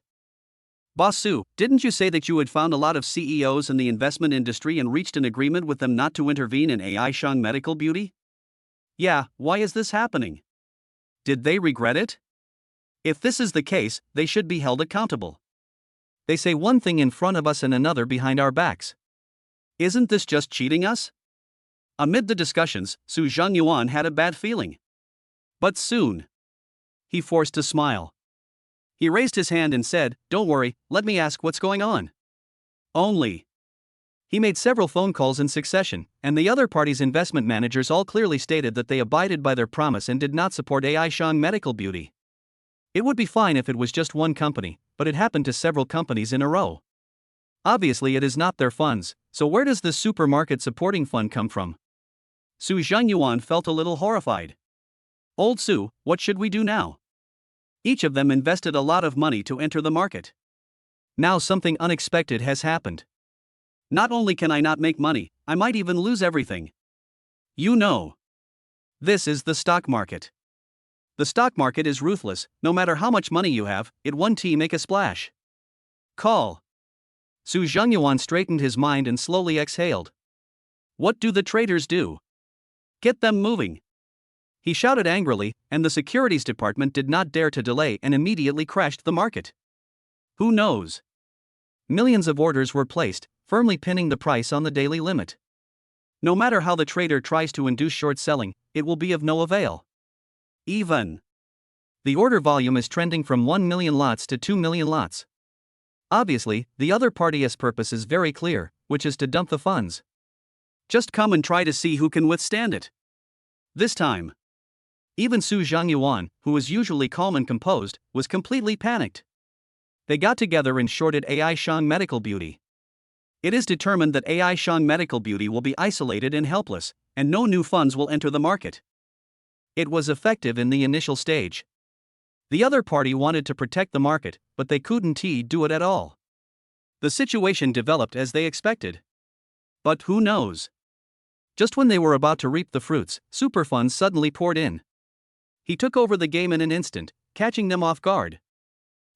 Boss Su, didn't you say that you had found a lot of CEOs in the investment industry and reached an agreement with them not to intervene in AI Shang Medical Beauty? Yeah, why is this happening? Did they regret it? If this is the case, they should be held accountable. They say one thing in front of us and another behind our backs. Isn't this just cheating us? Amid the discussions, Su Zhengyuan had a bad feeling. But soon, he forced a smile. He raised his hand and said, "Don't worry, let me ask what's going on." Only. He made several phone calls in succession, and the other party's investment managers all clearly stated that they abided by their promise and did not support AI Shang Medical Beauty. It would be fine if it was just one company, but it happened to several companies in a row. Obviously it is not their funds, so where does this supermarket supporting fund come from? Su Zhengyuan felt a little horrified. Old Su, what should we do now? Each of them invested a lot of money to enter the market. Now something unexpected has happened. Not only can I not make money, I might even lose everything. You know. This is the stock market. The stock market is ruthless, no matter how much money you have, it won't make a splash. Call. Su Zhengyuan straightened his mind and slowly exhaled. What do the traders do? Get them moving. He shouted angrily, and the securities department did not dare to delay and immediately crashed the market. Who knows? Millions of orders were placed, firmly pinning the price on the daily limit. No matter how the trader tries to induce short selling, it will be of no avail. Even. The order volume is trending from 1 million lots to 2 million lots. Obviously, the other party's purpose is very clear, which is to dump the funds. Just come and try to see who can withstand it. This time, even Su Zhengyuan, who was usually calm and composed, was completely panicked. They got together and shorted AI Shang Medical Beauty. It is determined that AI Shang Medical Beauty will be isolated and helpless, and no new funds will enter the market. It was effective in the initial stage. The other party wanted to protect the market, but they couldn't do it at all. The situation developed as they expected. But who knows? Just when they were about to reap the fruits, super funds suddenly poured in. He took over the game in an instant, catching them off guard.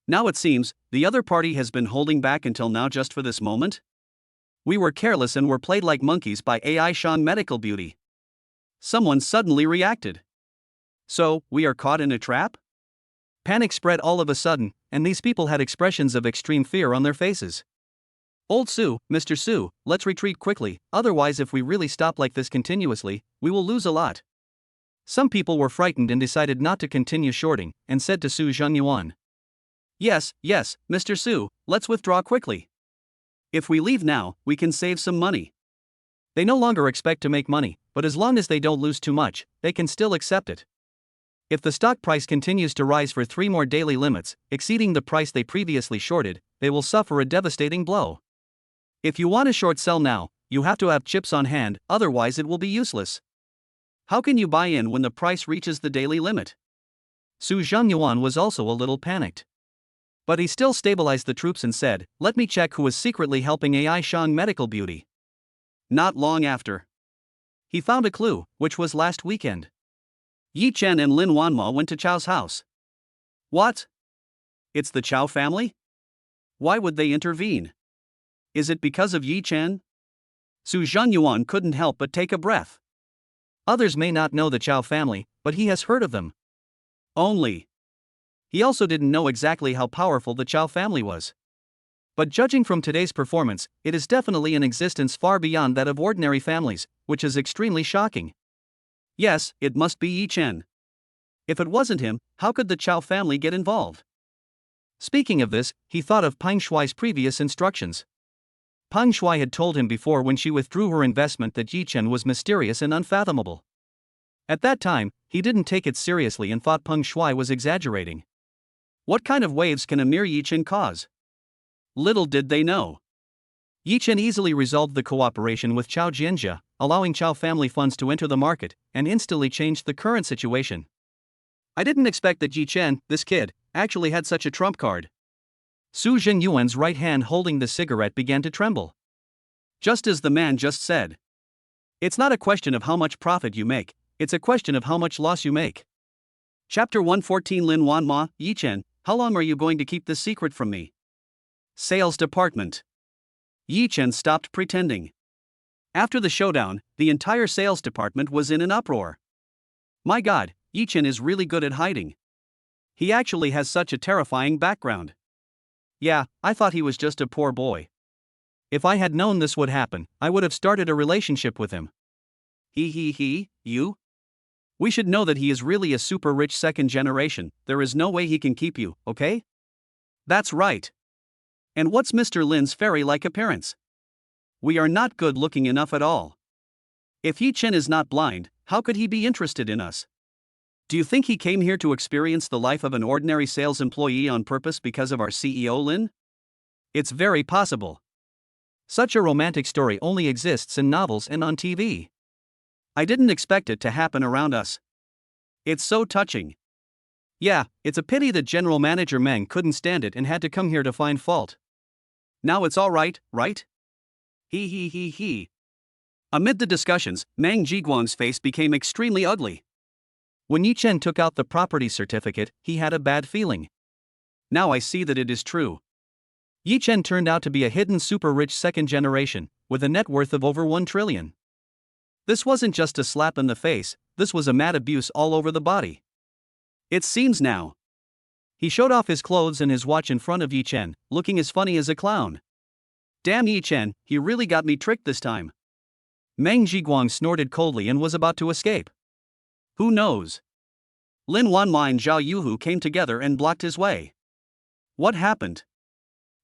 Now it seems, the other party has been holding back until now just for this moment? We were careless and were played like monkeys by AI Shang Medical Beauty. Someone suddenly reacted. So, we are caught in a trap? Panic spread all of a sudden, and these people had expressions of extreme fear on their faces. Old Sue, Mr. Sue, let's retreat quickly, otherwise if we really stop like this continuously, we will lose a lot. Some people were frightened and decided not to continue shorting, and said to Su Zhenyuan. Yes, Mr. Sue, let's withdraw quickly. If we leave now, we can save some money. They no longer expect to make money, but as long as they don't lose too much, they can still accept it. If the stock price continues to rise for 3 more daily limits, exceeding the price they previously shorted, they will suffer a devastating blow. If you want to short sell now, you have to have chips on hand, otherwise it will be useless. How can you buy in when the price reaches the daily limit? Su Zhenyuan was also a little panicked. But he still stabilized the troops and said, "Let me check who is secretly helping AI Shang Medical Beauty." Not long after, he found a clue, which was last weekend. Yi Chen and Lin Wanma went to Chao's house. What? It's the Chao family? Why would they intervene? Is it because of Yi Chen? Su Zhenyuan couldn't help but take a breath. Others may not know the Chao family, but he has heard of them. Only. He also didn't know exactly how powerful the Chao family was. But judging from today's performance, it is definitely in existence far beyond that of ordinary families, which is extremely shocking. Yes, it must be Yi Chen. If it wasn't him, how could the Chao family get involved? Speaking of this, he thought of Peng Shuai's previous instructions. Peng Shuai had told him before when she withdrew her investment that Yi Chen was mysterious and unfathomable. At that time, he didn't take it seriously and thought Peng Shuai was exaggerating. What kind of waves can a mere Yi Chen cause? Little did they know. Yi Chen easily resolved the cooperation with Chao Jianjia, allowing Chao family funds to enter the market, and instantly changed the current situation. I didn't expect that Yi Chen, this kid, actually had such a trump card. Su Zhenyuan's right hand holding the cigarette began to tremble. Just as the man just said. It's not a question of how much profit you make, it's a question of how much loss you make. Chapter 114 Lin Wanma, Yi Chen, how long are you going to keep this secret from me? Sales Department. Yi Chen stopped pretending. After the showdown, the entire sales department was in an uproar. My God, Yi Chen is really good at hiding. He actually has such a terrifying background. Yeah, I thought he was just a poor boy. If I had known this would happen, I would have started a relationship with him. You? We should know that he is really a super rich second generation, there is no way he can keep you, okay? That's right. And what's Mr. Lin's fairy-like appearance? We are not good looking enough at all. If Yi Chen is not blind, how could he be interested in us? Do you think he came here to experience the life of an ordinary sales employee on purpose because of our CEO Lin? It's very possible. Such a romantic story only exists in novels and on TV. I didn't expect it to happen around us. It's so touching. Yeah, it's a pity that General Manager Meng couldn't stand it and had to come here to find fault. Now it's all right, right? He. Amid the discussions, Meng Jiguang's face became extremely ugly. When Yi Chen took out the property certificate, he had a bad feeling. Now I see that it is true. Yi Chen turned out to be a hidden super-rich second generation, with a net worth of over 1 trillion. This wasn't just a slap in the face, this was a mad abuse all over the body. It seems now. He showed off his clothes and his watch in front of Yi Chen, looking as funny as a clown. Damn Yi Chen, he really got me tricked this time. Meng Jiguang snorted coldly and was about to escape. Who knows? Lin Wanma and Zhao Yuhu came together and blocked his way. What happened?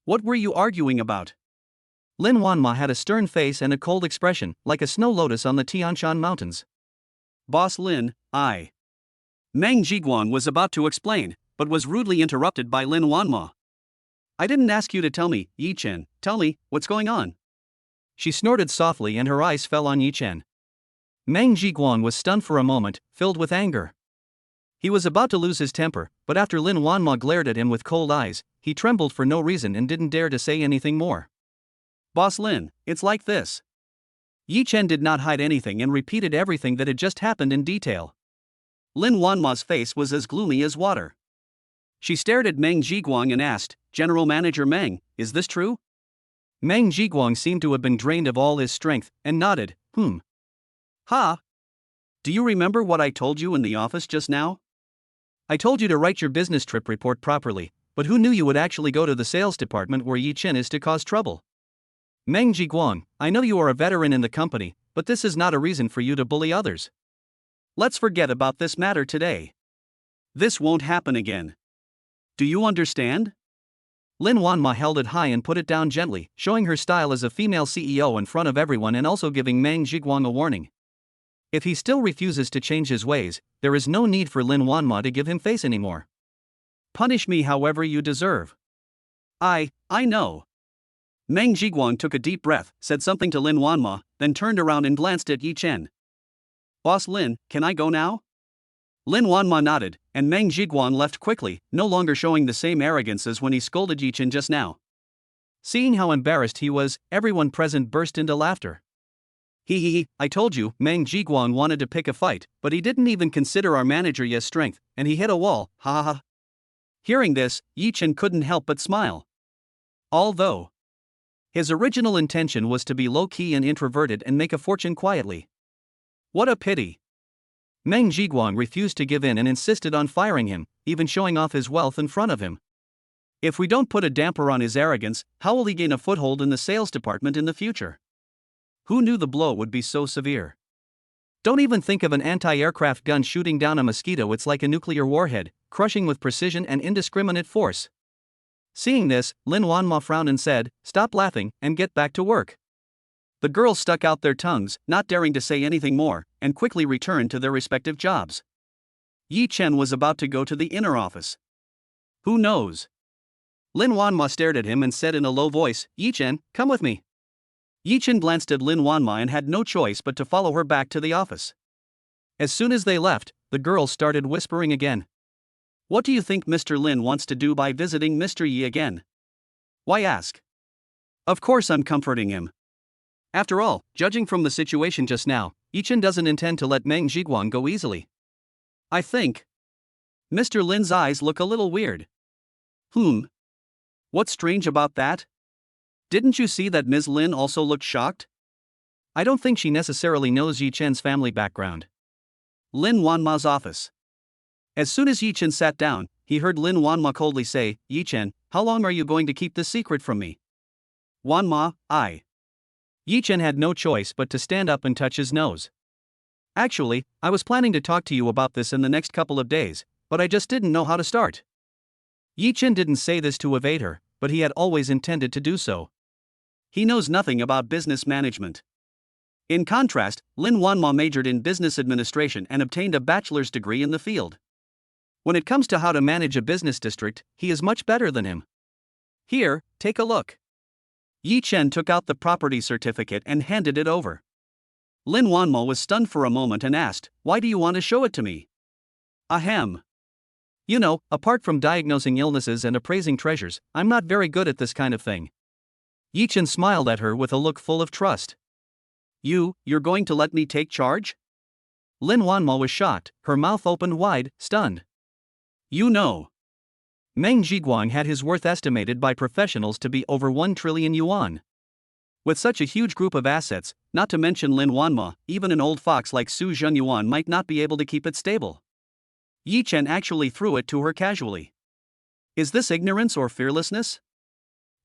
What were you arguing about? Lin Wanma had a stern face and a cold expression, like a snow lotus on the Tianshan Mountains. Boss Lin, Meng Jiguang was about to explain, but was rudely interrupted by Lin Wanma. I didn't ask you to tell me, Yi Chen, tell me, what's going on? She snorted softly and her eyes fell on Yi Chen. Meng Jiguang was stunned for a moment, filled with anger. He was about to lose his temper, but after Lin Wanma glared at him with cold eyes, he trembled for no reason and didn't dare to say anything more. Boss Lin, it's like this. Yi Chen did not hide anything and repeated everything that had just happened in detail. Lin Wanma's face was as gloomy as water. She stared at Meng Jiguang and asked, "General Manager Meng, is this true?" Meng Jiguang seemed to have been drained of all his strength, and nodded, Ha! Do you remember what I told you in the office just now? I told you to write your business trip report properly, but who knew you would actually go to the sales department where Yi Chen is to cause trouble? Meng Jiguang, I know you are a veteran in the company, but this is not a reason for you to bully others. Let's forget about this matter today. This won't happen again. Do you understand? Lin Wanma held it high and put it down gently, showing her style as a female CEO in front of everyone and also giving Meng Jiguang a warning. If he still refuses to change his ways, there is no need for Lin Wanma to give him face anymore. Punish me however you deserve. I know. Meng Jiguang took a deep breath, said something to Lin Wanma, then turned around and glanced at Yi Chen. Boss Lin, can I go now? Lin Wanma nodded, and Meng Jiguang left quickly, no longer showing the same arrogance as when he scolded Yi Chen just now. Seeing how embarrassed he was, everyone present burst into laughter. I told you, Meng Jiguang wanted to pick a fight, but he didn't even consider our manager Ye's strength, and he hit a wall, ha ha ha. Hearing this, Yi Chen couldn't help but smile. Although his original intention was to be low-key and introverted and make a fortune quietly. What a pity. Meng Jiguang refused to give in and insisted on firing him, even showing off his wealth in front of him. If we don't put a damper on his arrogance, how will he gain a foothold in the sales department in the future? Who knew the blow would be so severe? Don't even think of an anti-aircraft gun shooting down a mosquito. It's like a nuclear warhead, crushing with precision and indiscriminate force. Seeing this, Lin Wanma frowned and said, "Stop laughing and get back to work." The girls stuck out their tongues, not daring to say anything more, and quickly returned to their respective jobs. Yi Chen was about to go to the inner office. Who knows? Lin Wanma stared at him and said in a low voice, "Yi Chen, come with me." Yi Chen glanced at Lin Wanma and had no choice but to follow her back to the office. As soon as they left, the girls started whispering again. What do you think Mr. Lin wants to do by visiting Mr. Yi again? Why ask? Of course I'm comforting him. After all, judging from the situation just now, Yi Chen doesn't intend to let Meng Jiguang go easily. I think Mr. Lin's eyes look a little weird. What's strange about that? Didn't you see that Ms. Lin also looked shocked? I don't think she necessarily knows Yi Chen's family background. Lin Wanma's office. As soon as Yi Chen sat down, he heard Lin Wanma coldly say, "Yi Chen, how long are you going to keep this secret from me?" Wanma, Yi Chen had no choice but to stand up and touch his nose. Actually, I was planning to talk to you about this in the next couple of days, but I just didn't know how to start. Yi Chen didn't say this to evade her, but he had always intended to do so. He knows nothing about business management. In contrast, Lin Wanma majored in business administration and obtained a bachelor's degree in the field. When it comes to how to manage a business district, he is much better than him. Here, take a look. Yi Chen took out the property certificate and handed it over. Lin Wanma was stunned for a moment and asked, "Why do you want to show it to me?" Ahem. You know, apart from diagnosing illnesses and appraising treasures, I'm not very good at this kind of thing. Yi Chen smiled at her with a look full of trust. You're going to let me take charge? Lin Wanma was shocked, her mouth opened wide, stunned. You know. Meng Jiguang had his worth estimated by professionals to be over 1 trillion yuan. With such a huge group of assets, not to mention Lin Wanma, even an old fox like Su Zhenyuan might not be able to keep it stable. Yi Chen actually threw it to her casually. Is this ignorance or fearlessness?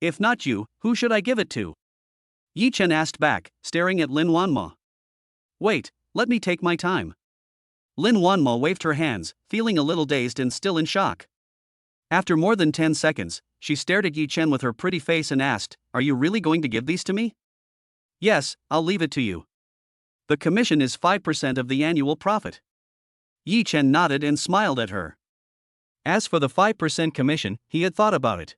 If not you, who should I give it to? Yi Chen asked back, staring at Lin Wanma. Wait, let me take my time. Lin Wanma waved her hands, feeling a little dazed and still in shock. After more than 10 seconds, she stared at Yi Chen with her pretty face and asked, "Are you really going to give these to me?" Yes, I'll leave it to you. The commission is 5% of the annual profit. Yi Chen nodded and smiled at her. As for the 5% commission, he had thought about it.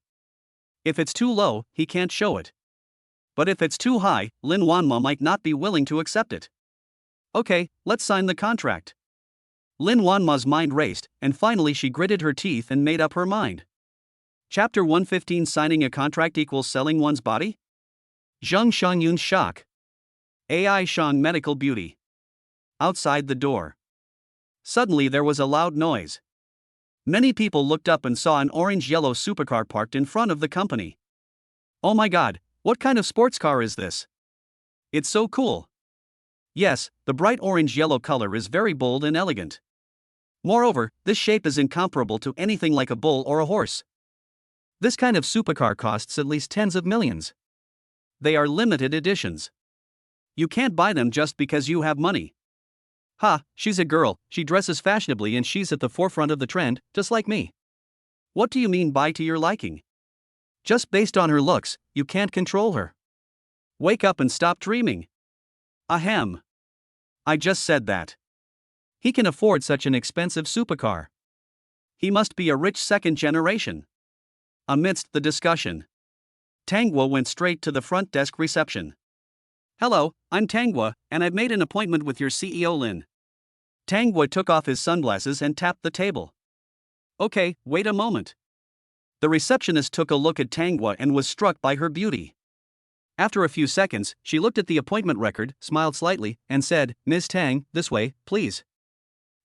If it's too low, he can't show it. But if it's too high, Lin Wanma might not be willing to accept it. Okay, let's sign the contract. Lin Wanma's mind raced, and finally she gritted her teeth and made up her mind. Chapter 115 Signing a contract equals selling one's body? Zheng Shangyun's shock. AI Shang Medical Beauty. Outside the door. Suddenly there was a loud noise. Many people looked up and saw an orange-yellow supercar parked in front of the company. Oh my god, what kind of sports car is this? It's so cool. Yes, the bright orange-yellow color is very bold and elegant. Moreover, this shape is incomparable to anything like a bull or a horse. This kind of supercar costs at least tens of millions. They are limited editions. You can't buy them just because you have money. Ha, she's a girl, she dresses fashionably and she's at the forefront of the trend, just like me. What do you mean by to your liking? Just based on her looks, you can't control her. Wake up and stop dreaming. Ahem. I just said that. He can afford such an expensive supercar. He must be a rich second generation. Amidst the discussion, Tangwa went straight to the front desk reception. Hello, I'm Tangwa, and I've made an appointment with your CEO Lin. Tangwa took off his sunglasses and tapped the table. Okay, wait a moment. The receptionist took a look at Tangwa and was struck by her beauty. After a few seconds, she looked at the appointment record, smiled slightly, and said, Ms. Tang, this way, please.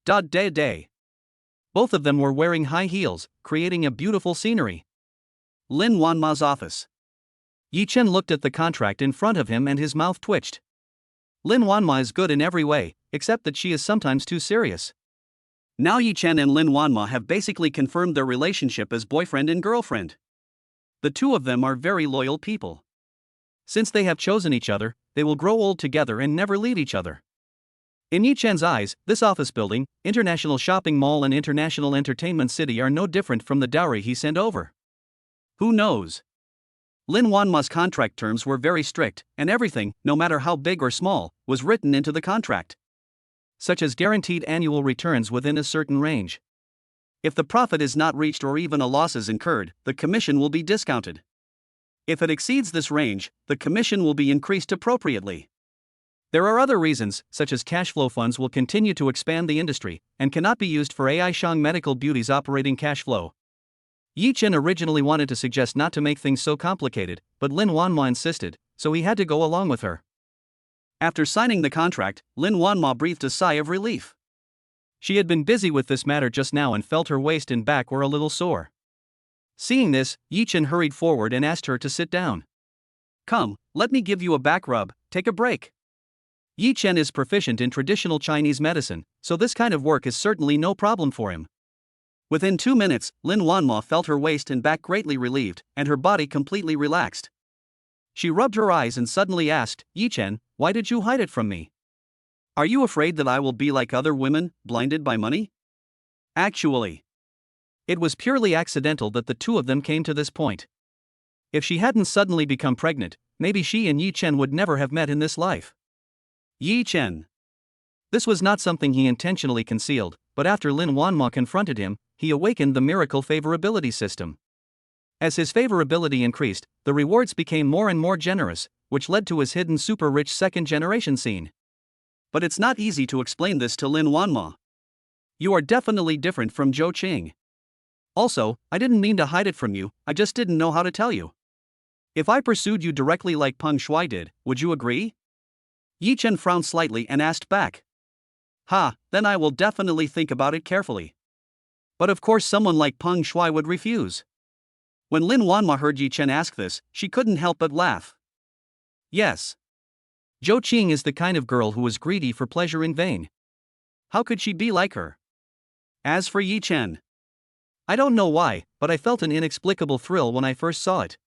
Day. Both of them were wearing high heels, creating a beautiful scenery. Lin Wanma's office. Yi Chen looked at the contract in front of him and his mouth twitched. Lin Wanma is good in every way, except that she is sometimes too serious. Now Yi Chen and Lin Wanma have basically confirmed their relationship as boyfriend and girlfriend. The two of them are very loyal people. Since they have chosen each other, they will grow old together and never leave each other. In Yi Chen's eyes, this office building, international shopping mall and international entertainment city are no different from the dowry he sent over. Who knows? Lin Wanma's contract terms were very strict, and everything, no matter how big or small, was written into the contract. Such as guaranteed annual returns within a certain range. If the profit is not reached or even a loss is incurred, the commission will be discounted. If it exceeds this range, the commission will be increased appropriately. There are other reasons, such as cash flow funds will continue to expand the industry, and cannot be used for AI Shang Medical Beauty's operating cash flow. Yi Chen originally wanted to suggest not to make things so complicated, but Lin Wanma insisted, so he had to go along with her. After signing the contract, Lin Wanma breathed a sigh of relief. She had been busy with this matter just now and felt her waist and back were a little sore. Seeing this, Yi Chen hurried forward and asked her to sit down. Come, let me give you a back rub, take a break. Yi Chen is proficient in traditional Chinese medicine, so this kind of work is certainly no problem for him. Within 2 minutes, Lin Wanma felt her waist and back greatly relieved, and her body completely relaxed. She rubbed her eyes and suddenly asked, Yi Chen, why did you hide it from me? Are you afraid that I will be like other women, blinded by money? Actually, it was purely accidental that the two of them came to this point. If she hadn't suddenly become pregnant, maybe she and Yi Chen would never have met in this life. Yi Chen. This was not something he intentionally concealed, but after Lin Wanma confronted him, he awakened the miracle favorability system. As his favorability increased, the rewards became more and more generous, which led to his hidden super-rich second-generation scene. But it's not easy to explain this to Lin Wanma. You are definitely different from Zhou Qing. Also, I didn't mean to hide it from you, I just didn't know how to tell you. If I pursued you directly like Peng Shuai did, would you agree? Yi Chen frowned slightly and asked back. Ha, then I will definitely think about it carefully. But of course someone like Peng Shuai would refuse. When Lin Wanma heard Yi Chen ask this, she couldn't help but laugh. Yes. Zhou Qing is the kind of girl who is greedy for pleasure in vain. How could she be like her? As for Yi Chen, I don't know why, but I felt an inexplicable thrill when I first saw it.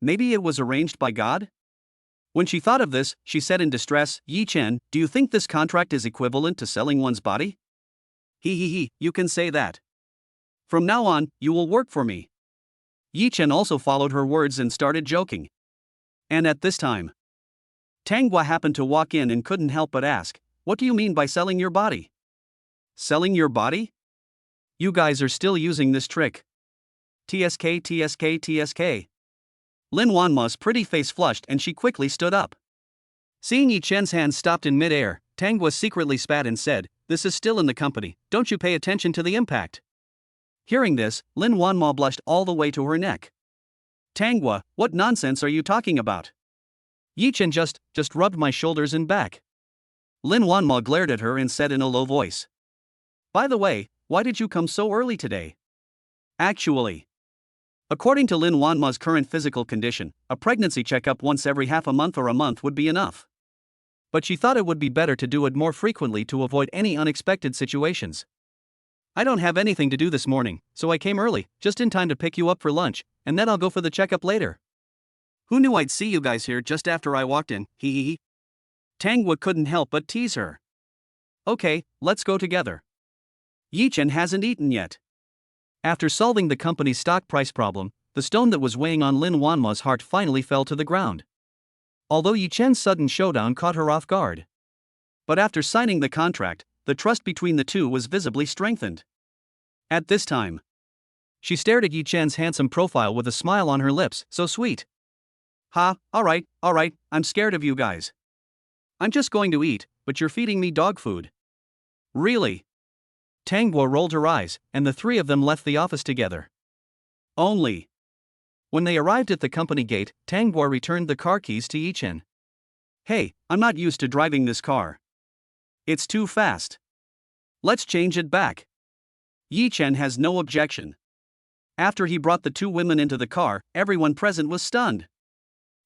Maybe it was arranged by God? When she thought of this, she said in distress, Yi Chen, do you think this contract is equivalent to selling one's body? You can say that. From now on, you will work for me. Yi Chen also followed her words and started joking. And at this time, Tangwa happened to walk in and couldn't help but ask, what do you mean by selling your body? Selling your body? You guys are still using this trick. TSK. Lin Wanma's pretty face flushed and she quickly stood up. Seeing Yi Chen's hands stopped in mid-air, Tangwa secretly spat and said, this is still in the company, don't you pay attention to the impact. Hearing this, Lin Wanma blushed all the way to her neck. Tangwa, what nonsense are you talking about? Yi Chen just rubbed my shoulders and back. Lin Wanma glared at her and said in a low voice. By the way, why did you come so early today? Actually, according to Lin Wanma's current physical condition, a pregnancy checkup once every half a month or a month would be enough. But she thought it would be better to do it more frequently to avoid any unexpected situations. I don't have anything to do this morning, so I came early, just in time to pick you up for lunch, and then I'll go for the checkup later. Who knew I'd see you guys here just after I walked in, hee hee hee. Tangwa couldn't help but tease her. Okay, let's go together. Yi Chen hasn't eaten yet. After solving the company's stock price problem, the stone that was weighing on Lin Wanma's heart finally fell to the ground. Although Yi Chen's sudden showdown caught her off guard. But after signing the contract, the trust between the two was visibly strengthened. At this time, she stared at Yi Chen's handsome profile with a smile on her lips, so sweet. Ha, alright, I'm scared of you guys. I'm just going to eat, but you're feeding me dog food. Really? Tangwa rolled her eyes, and the three of them left the office together. Only. When they arrived at the company gate, Tangwa returned the car keys to Yi Chen. Hey, I'm not used to driving this car. It's too fast. Let's change it back. Yi Chen has no objection. After he brought the two women into the car, everyone present was stunned.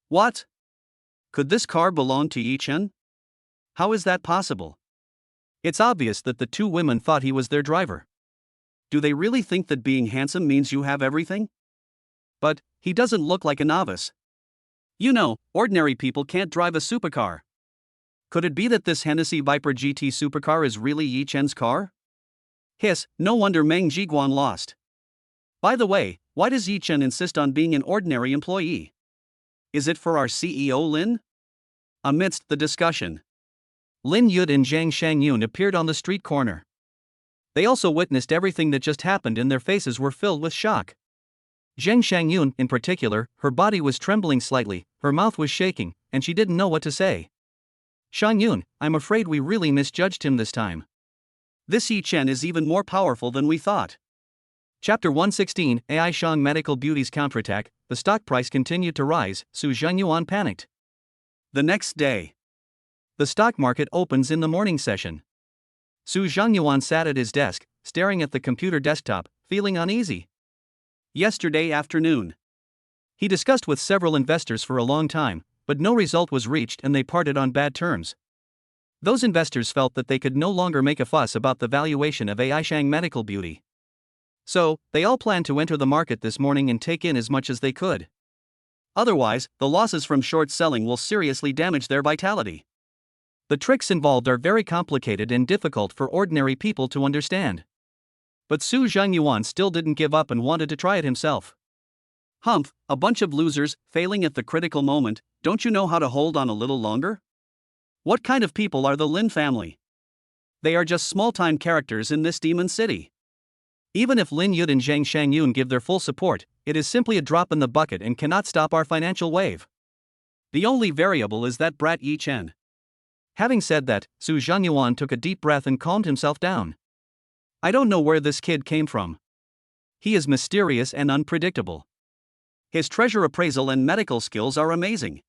What? Could this car belong to Yi Chen? How is that possible? It's obvious that the two women thought he was their driver. Do they really think that being handsome means you have everything? But he doesn't look like a novice. You know, ordinary people can't drive a supercar. Could it be that this Hennessy Viper GT supercar is really Yi Chen's car? Hiss, no wonder Meng Jiguan lost. By the way, why does Yi Chen insist on being an ordinary employee? Is it for our CEO Lin? Amidst the discussion, Lin Yud and Zhang Shangyun appeared on the street corner. They also witnessed everything that just happened and their faces were filled with shock. Zhang Shangyun, in particular, her body was trembling slightly, her mouth was shaking, and she didn't know what to say. Shangyun, I'm afraid we really misjudged him this time. This Yi Chen is even more powerful than we thought. Chapter 116, AI Shang Medical Beauty's counterattack. The stock price continued to rise, Su Zhengyuan panicked. The next day, the stock market opens in the morning session. Su Zhengyuan sat at his desk, staring at the computer desktop, feeling uneasy. Yesterday afternoon, he discussed with several investors for a long time, but no result was reached and they parted on bad terms. Those investors felt that they could no longer make a fuss about the valuation of AI Shang Medical Beauty. So, they all planned to enter the market this morning and take in as much as they could. Otherwise, the losses from short selling will seriously damage their vitality. The tricks involved are very complicated and difficult for ordinary people to understand. But Su Zhengyuan still didn't give up and wanted to try it himself. Humph, a bunch of losers, failing at the critical moment, don't you know how to hold on a little longer? What kind of people are the Lin family? They are just small-time characters in this demon city. Even if Lin Yud and Zhang Shangyun give their full support, it is simply a drop in the bucket and cannot stop our financial wave. The only variable is that brat Yi Chen. Having said that, Su Zhengyuan took a deep breath and calmed himself down. I don't know where this kid came from. He is mysterious and unpredictable. His treasure appraisal and medical skills are amazing.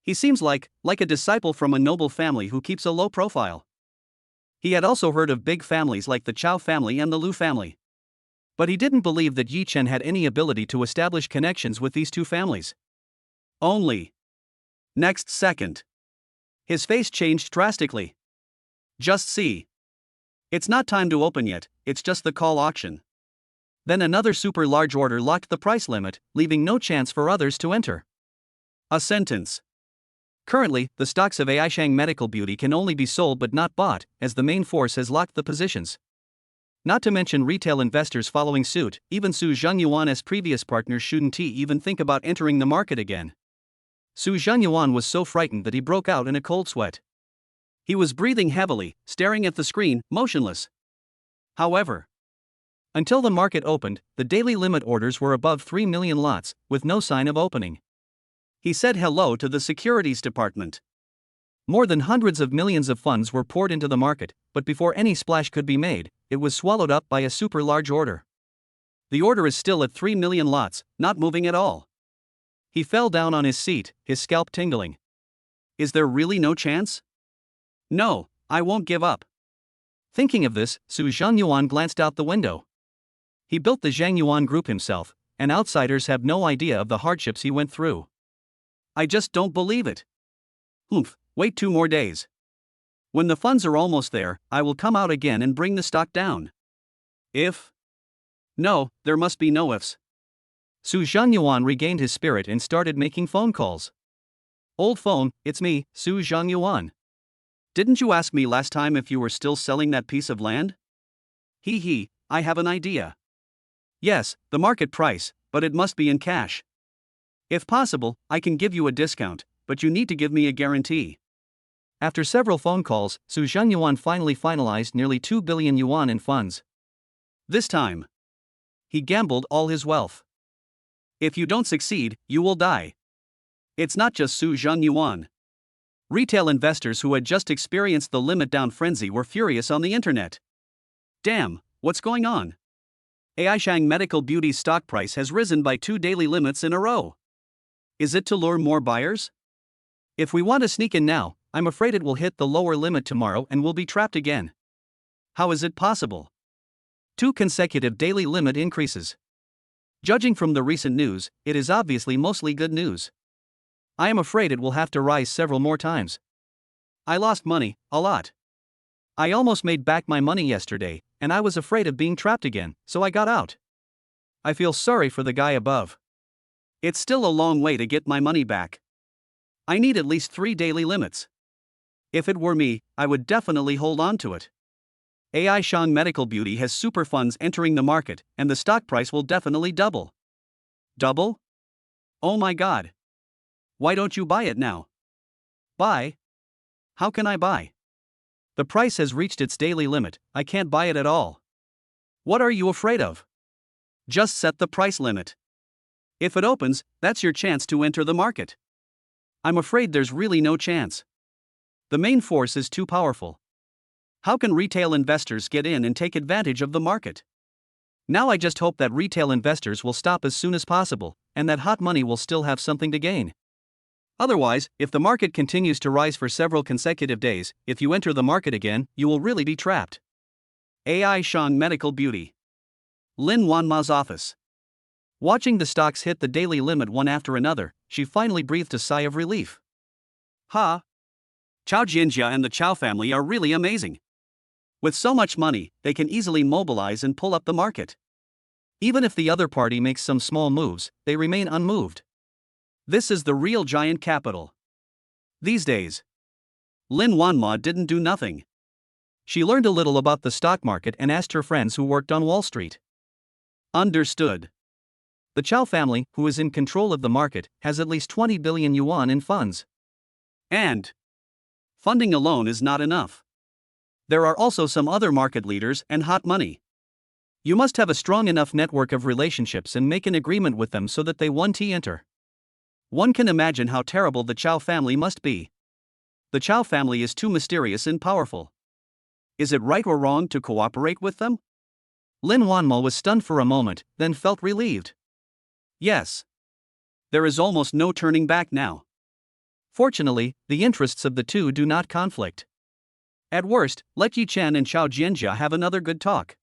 He seems like a disciple from a noble family who keeps a low profile. He had also heard of big families like the Chow family and the Lu family. But he didn't believe that Yi Chen had any ability to establish connections with these two families. Only. Next second, his face changed drastically. Just see. It's not time to open yet, it's just the call auction. Then another super large order locked the price limit, leaving no chance for others to enter. A sentence. Currently, the stocks of AI Shang Medical Beauty can only be sold but not bought, as the main force has locked the positions. Not to mention retail investors following suit, even Su Zhengyuan's previous partners shouldn't even think about entering the market again. Su Zhengyuan was so frightened that he broke out in a cold sweat. He was breathing heavily, staring at the screen, motionless. However, until the market opened, the daily limit orders were above 3 million lots, with no sign of opening. He said hello to the securities department. More than hundreds of millions of funds were poured into the market, but before any splash could be made, it was swallowed up by a super large order. The order is still at 3 million lots, not moving at all. He fell down on his seat, his scalp tingling. Is there really no chance? No, I won't give up. Thinking of this, Su Zhangyuan glanced out the window. He built the Zhangyuan group himself, and outsiders have no idea of the hardships he went through. I just don't believe it. Wait 2 more days. When the funds are almost there, I will come out again and bring the stock down. If? No, there must be no ifs. Su Zhangyuan regained his spirit and started making phone calls. Old phone, it's me, Su Zhangyuan. Didn't you ask me last time if you were still selling that piece of land? I have an idea. Yes, the market price, but it must be in cash. If possible, I can give you a discount, but you need to give me a guarantee. After several phone calls, Su Zhangyuan finally finalized nearly 2 billion yuan in funds. This time, he gambled all his wealth. If you don't succeed, you will die. It's not just Su Zhangyuan. Retail investors who had just experienced the limit down frenzy were furious on the internet. Damn, what's going on? Aishang Medical Beauty's stock price has risen by 2 daily limits in a row. Is it to lure more buyers? If we want to sneak in now, I'm afraid it will hit the lower limit tomorrow and we'll be trapped again. How is it possible? 2 consecutive daily limit increases. Judging from the recent news, it is obviously mostly good news. I am afraid it will have to rise several more times. I lost money, a lot. I almost made back my money yesterday, and I was afraid of being trapped again, so I got out. I feel sorry for the guy above. It's still a long way to get my money back. I need at least 3 daily limits. If it were me, I would definitely hold on to it. Aishang Medical Beauty has super funds entering the market, and the stock price will definitely double. Double? Oh my god. Why don't you buy it now? Buy? How can I buy? The price has reached its daily limit, I can't buy it at all. What are you afraid of? Just set the price limit. If it opens, that's your chance to enter the market. I'm afraid there's really no chance. The main force is too powerful. How can retail investors get in and take advantage of the market? Now I just hope that retail investors will stop as soon as possible, and that hot money will still have something to gain. Otherwise, if the market continues to rise for several consecutive days, if you enter the market again, you will really be trapped. Aishang Medical Beauty. Lin Wanma's office. Watching the stocks hit the daily limit one after another, she finally breathed a sigh of relief. Chao Jinjia and the Chao family are really amazing. With so much money, they can easily mobilize and pull up the market. Even if the other party makes some small moves, they remain unmoved. This is the real giant capital. These days, Lin Wanma didn't do nothing. She learned a little about the stock market and asked her friends who worked on Wall Street. Understood. The Chao family, who is in control of the market, has at least 20 billion yuan in funds. And funding alone is not enough. There are also some other market leaders and hot money. You must have a strong enough network of relationships and make an agreement with them so that they won't enter. One can imagine how terrible the Chao family must be. The Chao family is too mysterious and powerful. Is it right or wrong to cooperate with them? Lin Wanma was stunned for a moment, then felt relieved. Yes. There is almost no turning back now. Fortunately, the interests of the two do not conflict. At worst, let Yi Chen and Chao Jinjia have another good talk.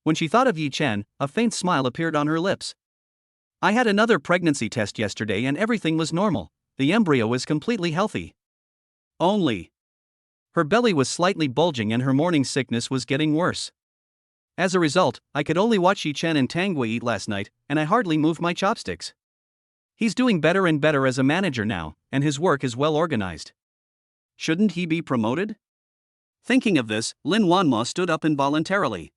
When she thought of Yi Chen, a faint smile appeared on her lips. I had another pregnancy test yesterday and everything was normal. The embryo is completely healthy. Only her belly was slightly bulging and her morning sickness was getting worse. As a result, I could only watch Yi Chen and Tang Wei eat last night, and I hardly moved my chopsticks. He's doing better and better as a manager now, and his work is well organized. Shouldn't he be promoted? Thinking of this, Lin Wanma stood up involuntarily.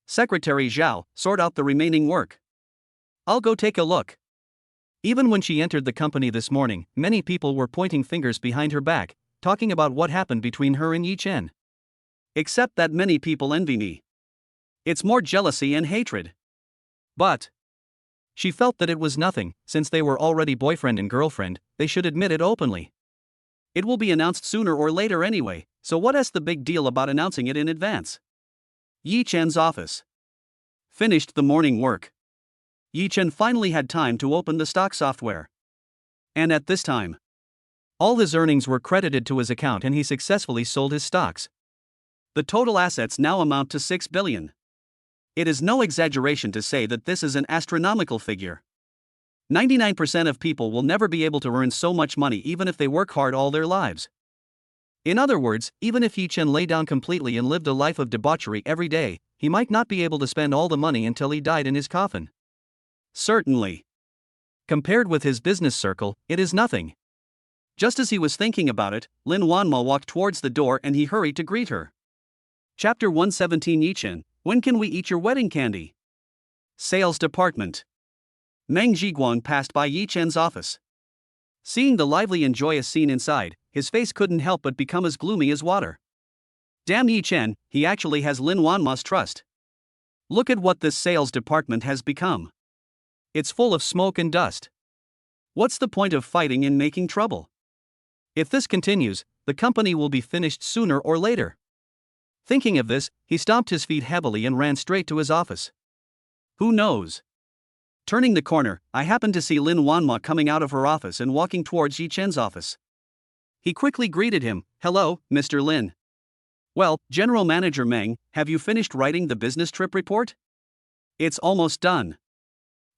Secretary Zhao, sort out the remaining work. I'll go take a look. Even when she entered the company this morning, many people were pointing fingers behind her back, talking about what happened between her and Yi Chen. Except that many people envy me. It's more jealousy and hatred. But she felt that it was nothing, since they were already boyfriend and girlfriend, they should admit it openly. It will be announced sooner or later anyway, so what's the big deal about announcing it in advance? Yi Chen's office. Finished the morning work. Yi Chen finally had time to open the stock software. And at this time, All his earnings were credited to his account and he successfully sold his stocks. The total assets now amount to 6 billion. It is no exaggeration to say that this is an astronomical figure. 99% of people will never be able to earn so much money even if they work hard all their lives. In other words, even if Yi Chen lay down completely and lived a life of debauchery every day, he might not be able to spend all the money until he died in his coffin. Certainly. Compared with his business circle, it is nothing. Just as he was thinking about it, Lin Wanma walked towards the door and he hurried to greet her. Chapter 117 Yi Chen, when can we eat your wedding candy? Sales Department. Meng Zhiguang passed by Yi Chen's office. Seeing the lively and joyous scene inside, his face couldn't help but become as gloomy as water. Damn Yi Chen, he actually has Lin Wanma's trust. Look at what this sales department has become. It's full of smoke and dust. What's the point of fighting and making trouble? If this continues, the company will be finished sooner or later. Thinking of this, he stomped his feet heavily and ran straight to his office. Who knows? Turning the corner, I happened to see Lin Wanma coming out of her office and walking towards Yi Chen's office. He quickly greeted him. Hello, Mr. Lin. Well, General Manager Meng, have you finished writing the business trip report? It's almost done.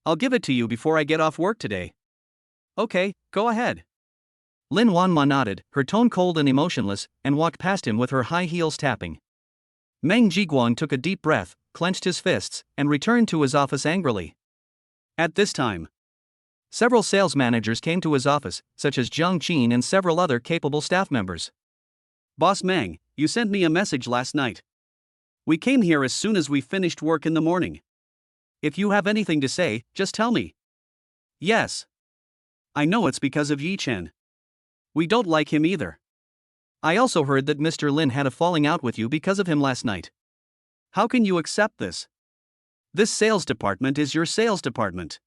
I'll give it to you before I get off work today. Okay, go ahead. Lin Wanma nodded, her tone cold and emotionless, and walked past him with her high heels tapping. Meng Zhiguang took a deep breath, clenched his fists, and returned to his office angrily. At this time, several sales managers came to his office, such as Jiang Qin and several other capable staff members. Boss Meng, you sent me a message last night. We came here as soon as we finished work in the morning. If you have anything to say, just tell me. Yes. I know it's because of Yi Chen. We don't like him either. I also heard that Mr. Lin had a falling out with you because of him last night. How can you accept this? This sales department is your sales department.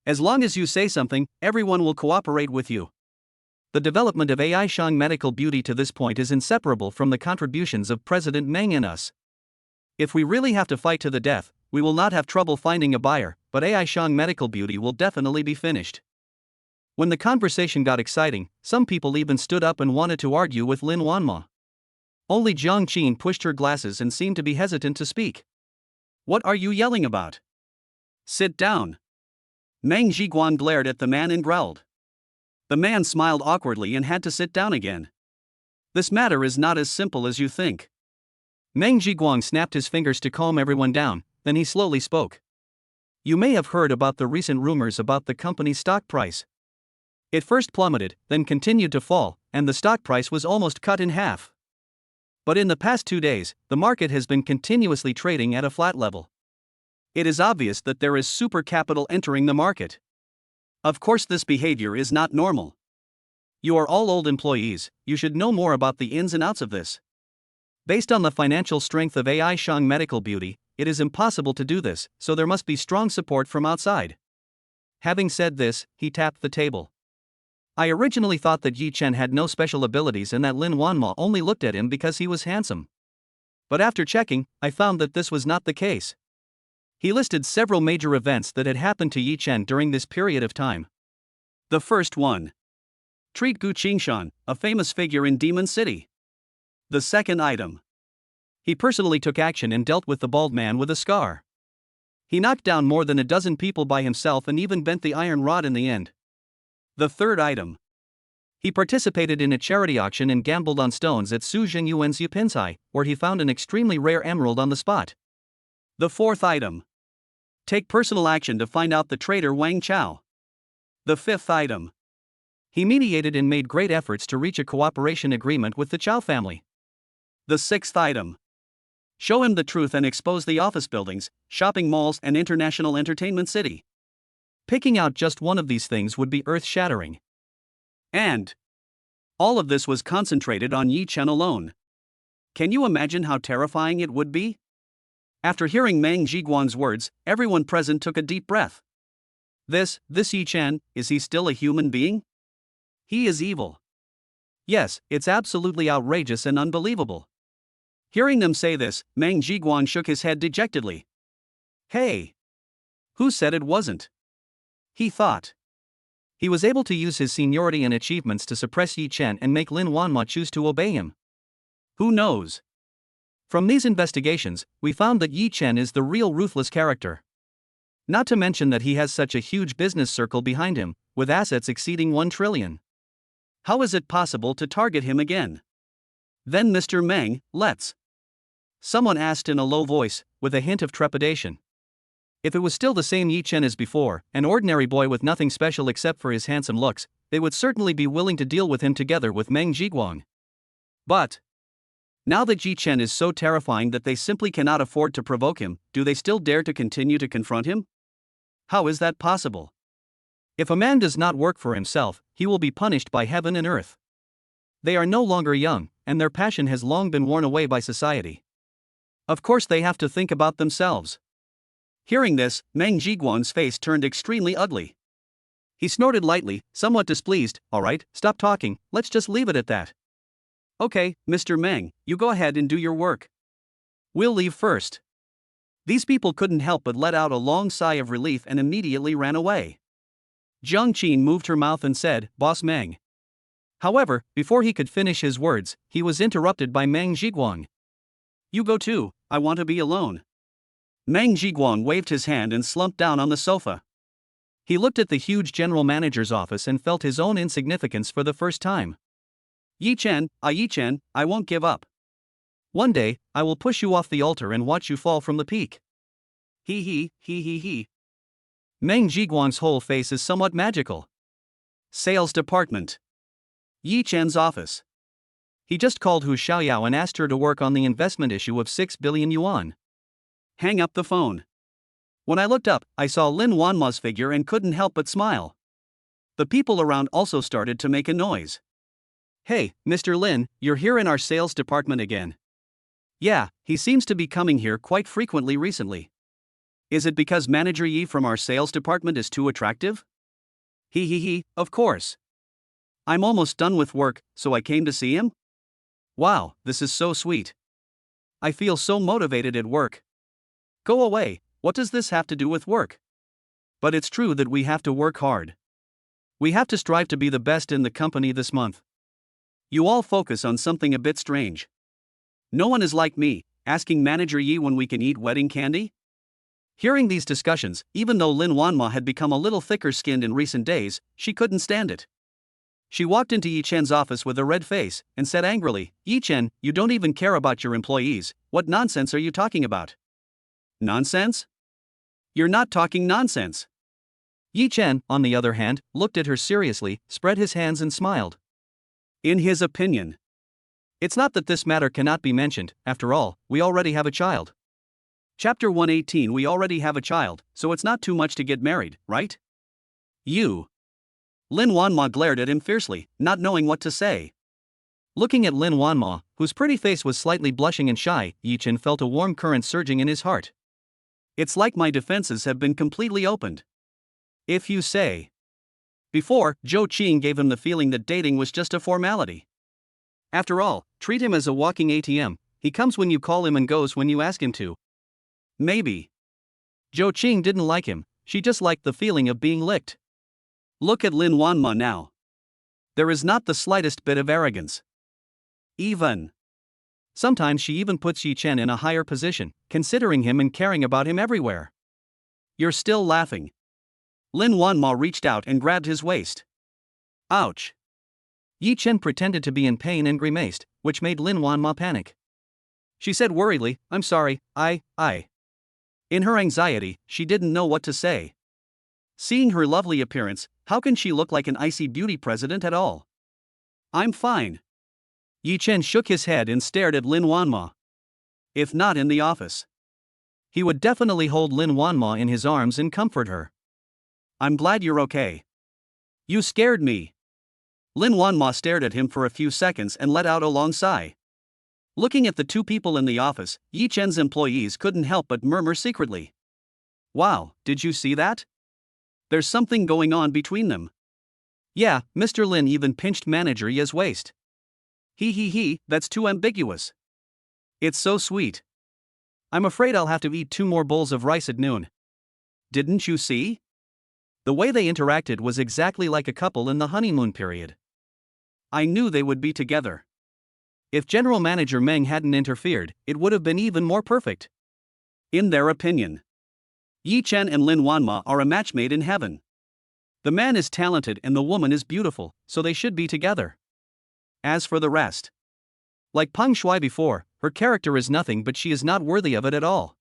As long as you say something, everyone will cooperate with you. The development of AI Shang Medical Beauty to this point is inseparable from the contributions of President Meng and us. If we really have to fight to the death, we will not have trouble finding a buyer, but AI Shang Medical Beauty will definitely be finished. When the conversation got exciting, some people even stood up and wanted to argue with Lin Wanma. Only Jiang Qin pushed her glasses and seemed to be hesitant to speak. What are you yelling about? Sit down. Meng Zhiguang glared at the man and growled. The man smiled awkwardly and had to sit down again. This matter is not as simple as you think. Meng Zhiguang snapped his fingers to calm everyone down, then he slowly spoke. You may have heard about the recent rumors about the company's stock price. It first plummeted, then continued to fall, and the stock price was almost cut in half. But in the past 2 days, the market has been continuously trading at a flat level. It is obvious that there is super capital entering the market. Of course, this behavior is not normal. You are all old employees, you should know more about the ins and outs of this. Based on the financial strength of AI Shang Medical Beauty, it is impossible to do this, so there must be strong support from outside. Having said this, he tapped the table. I originally thought that Yi Chen had no special abilities and that Lin Wanma only looked at him because he was handsome. But after checking, I found that this was not the case. He listed several major events that had happened to Yi Chen during this period of time. The first one. Treat Gu Qingshan, a famous figure in Demon City. The second item. He personally took action and dealt with the bald man with a scar. He knocked down more than a dozen people by himself and even bent the iron rod in the end. The third item. He participated in a charity auction and gambled on stones at Su Jingyuan's Yupinsai, where he found an extremely rare emerald on the spot. The fourth item. Take personal action to find out the traitor Wang Chao. The fifth item. He mediated and made great efforts to reach a cooperation agreement with the Chao family. The sixth item. Show him the truth and expose the office buildings, shopping malls and international entertainment city. Picking out just one of these things would be earth-shattering. And all of this was concentrated on Yi Chen alone. Can you imagine how terrifying it would be? After hearing Meng Zhiguang's words, everyone present took a deep breath. This Yi Chen, is he still a human being? He is evil. Yes, it's absolutely outrageous and unbelievable. Hearing them say this, Meng Zhiguang shook his head dejectedly. Hey! Who said it wasn't? He thought. He was able to use his seniority and achievements to suppress Yi Chen and make Lin Wanma choose to obey him. Who knows? From these investigations, we found that Yi Chen is the real ruthless character. Not to mention that he has such a huge business circle behind him, with assets exceeding 1 trillion. How is it possible to target him again? Then Mr. Meng, let's. Someone asked in a low voice, with a hint of trepidation. If it was still the same Yi Chen as before, an ordinary boy with nothing special except for his handsome looks, they would certainly be willing to deal with him together with Meng Zhiguang. But now that Yi Chen is so terrifying that they simply cannot afford to provoke him, do they still dare to continue to confront him? How is that possible? If a man does not work for himself, he will be punished by heaven and earth. They are no longer young, and their passion has long been worn away by society. Of course they have to think about themselves. Hearing this, Meng Zhiguang's face turned extremely ugly. He snorted lightly, somewhat displeased. All right, stop talking, let's just leave it at that. Okay, Mr. Meng, you go ahead and do your work. We'll leave first. These people couldn't help but let out a long sigh of relief and immediately ran away. Jiang Qin moved her mouth and said, Boss Meng. However, before he could finish his words, he was interrupted by Meng Zhiguang. You go too, I want to be alone. Meng Zhiguang waved his hand and slumped down on the sofa. He looked at the huge general manager's office and felt his own insignificance for the first time. Yi Chen, I won't give up. One day, I will push you off the altar and watch you fall from the peak. He. Meng Zhiguang's whole face is somewhat magical. Sales department. Yi Chen's office. He just called Hu Xiaoyao and asked her to work on the investment issue of 6 billion yuan. Hang up the phone. When I looked up, I saw Lin Wanma's figure and couldn't help but smile. The people around also started to make a noise. Hey, Mr. Lin, you're here in our sales department again. Yeah, he seems to be coming here quite frequently recently. Is it because Manager Yi from our sales department is too attractive? Of course. I'm almost done with work, so I came to see him? Wow, this is so sweet. I feel so motivated at work. Go away, what does this have to do with work? But it's true that we have to work hard. We have to strive to be the best in the company this month. You all focus on something a bit strange. No one is like me, asking Manager Yi when we can eat wedding candy? Hearing these discussions, even though Lin Wanma had become a little thicker-skinned in recent days, she couldn't stand it. She walked into Yi Chen's office with a red face, and said angrily, Yi Chen, you don't even care about your employees, what nonsense are you talking about? Nonsense? You're not talking nonsense. Yi Chen, on the other hand, looked at her seriously, spread his hands and smiled. In his opinion. It's not that this matter cannot be mentioned, after all, we already have a child. Chapter 118 We already have a child, so it's not too much to get married, right? You. Lin Wanma glared at him fiercely, not knowing what to say. Looking at Lin Wanma, whose pretty face was slightly blushing and shy, Yi Chen felt a warm current surging in his heart. It's like my defenses have been completely opened. If you say. Before, Zhou Qing gave him the feeling that dating was just a formality. After all, treat him as a walking ATM, he comes when you call him and goes when you ask him to. Maybe. Zhou Qing didn't like him, she just liked the feeling of being licked. Look at Lin Wanma now. There is not the slightest bit of arrogance. Sometimes she even puts Yi Chen in a higher position, considering him and caring about him everywhere. You're still laughing. Lin Wanma reached out and grabbed his waist. Ouch. Yi Chen pretended to be in pain and grimaced, which made Lin Wanma panic. She said worriedly, I'm sorry, I. In her anxiety, she didn't know what to say. Seeing her lovely appearance, how can she look like an icy beauty president at all? I'm fine. Yi Chen shook his head and stared at Lin Wanma. If not in the office, he would definitely hold Lin Wanma in his arms and comfort her. I'm glad you're okay. You scared me. Lin Wanma stared at him for a few seconds and let out a long sigh. Looking at the two people in the office, Yi Chen's employees couldn't help but murmur secretly. Wow, did you see that? There's something going on between them. Yeah, Mr. Lin even pinched Manager Yi's waist. That's too ambiguous. It's so sweet. I'm afraid I'll have to eat 2 more bowls of rice at noon. Didn't you see? The way they interacted was exactly like a couple in the honeymoon period. I knew they would be together. If General Manager Meng hadn't interfered, it would have been even more perfect. In their opinion, Yi Chen and Lin Wanma are a match made in heaven. The man is talented and the woman is beautiful, so they should be together. As for the rest, like Peng Shuai before, her character is nothing but she is not worthy of it at all.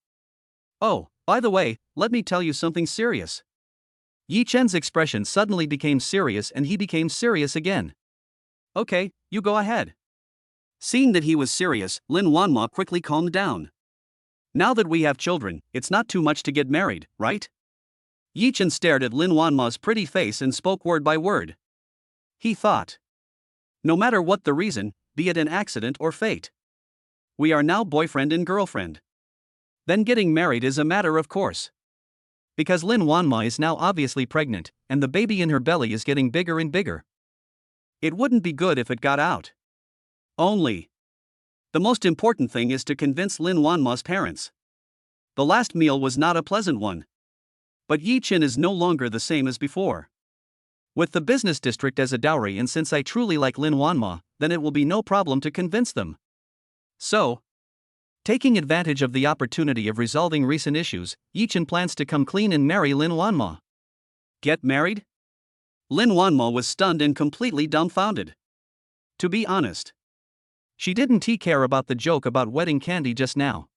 Oh, by the way, let me tell you something serious. Yi Chen's expression suddenly became serious and he became serious again. Okay, you go ahead. Seeing that he was serious, Lin Wanma quickly calmed down. Now that we have children, it's not too much to get married, right? Yi Chen stared at Lin Wanma's pretty face and spoke word by word. He thought, no matter what the reason, be it an accident or fate, we are now boyfriend and girlfriend. Then getting married is a matter of course. Because Lin Wanma is now obviously pregnant, and the baby in her belly is getting bigger and bigger. It wouldn't be good if it got out. Only, the most important thing is to convince Lin Wanma's parents. The last meal was not a pleasant one. But Yi Chen is no longer the same as before. With the business district as a dowry, and since I truly like Lin Wanma, then it will be no problem to convince them. So, taking advantage of the opportunity of resolving recent issues, Yi Chen plans to come clean and marry Lin Wanma. Get married? Lin Wanma was stunned and completely dumbfounded. To be honest, she didn't care about the joke about wedding candy just now.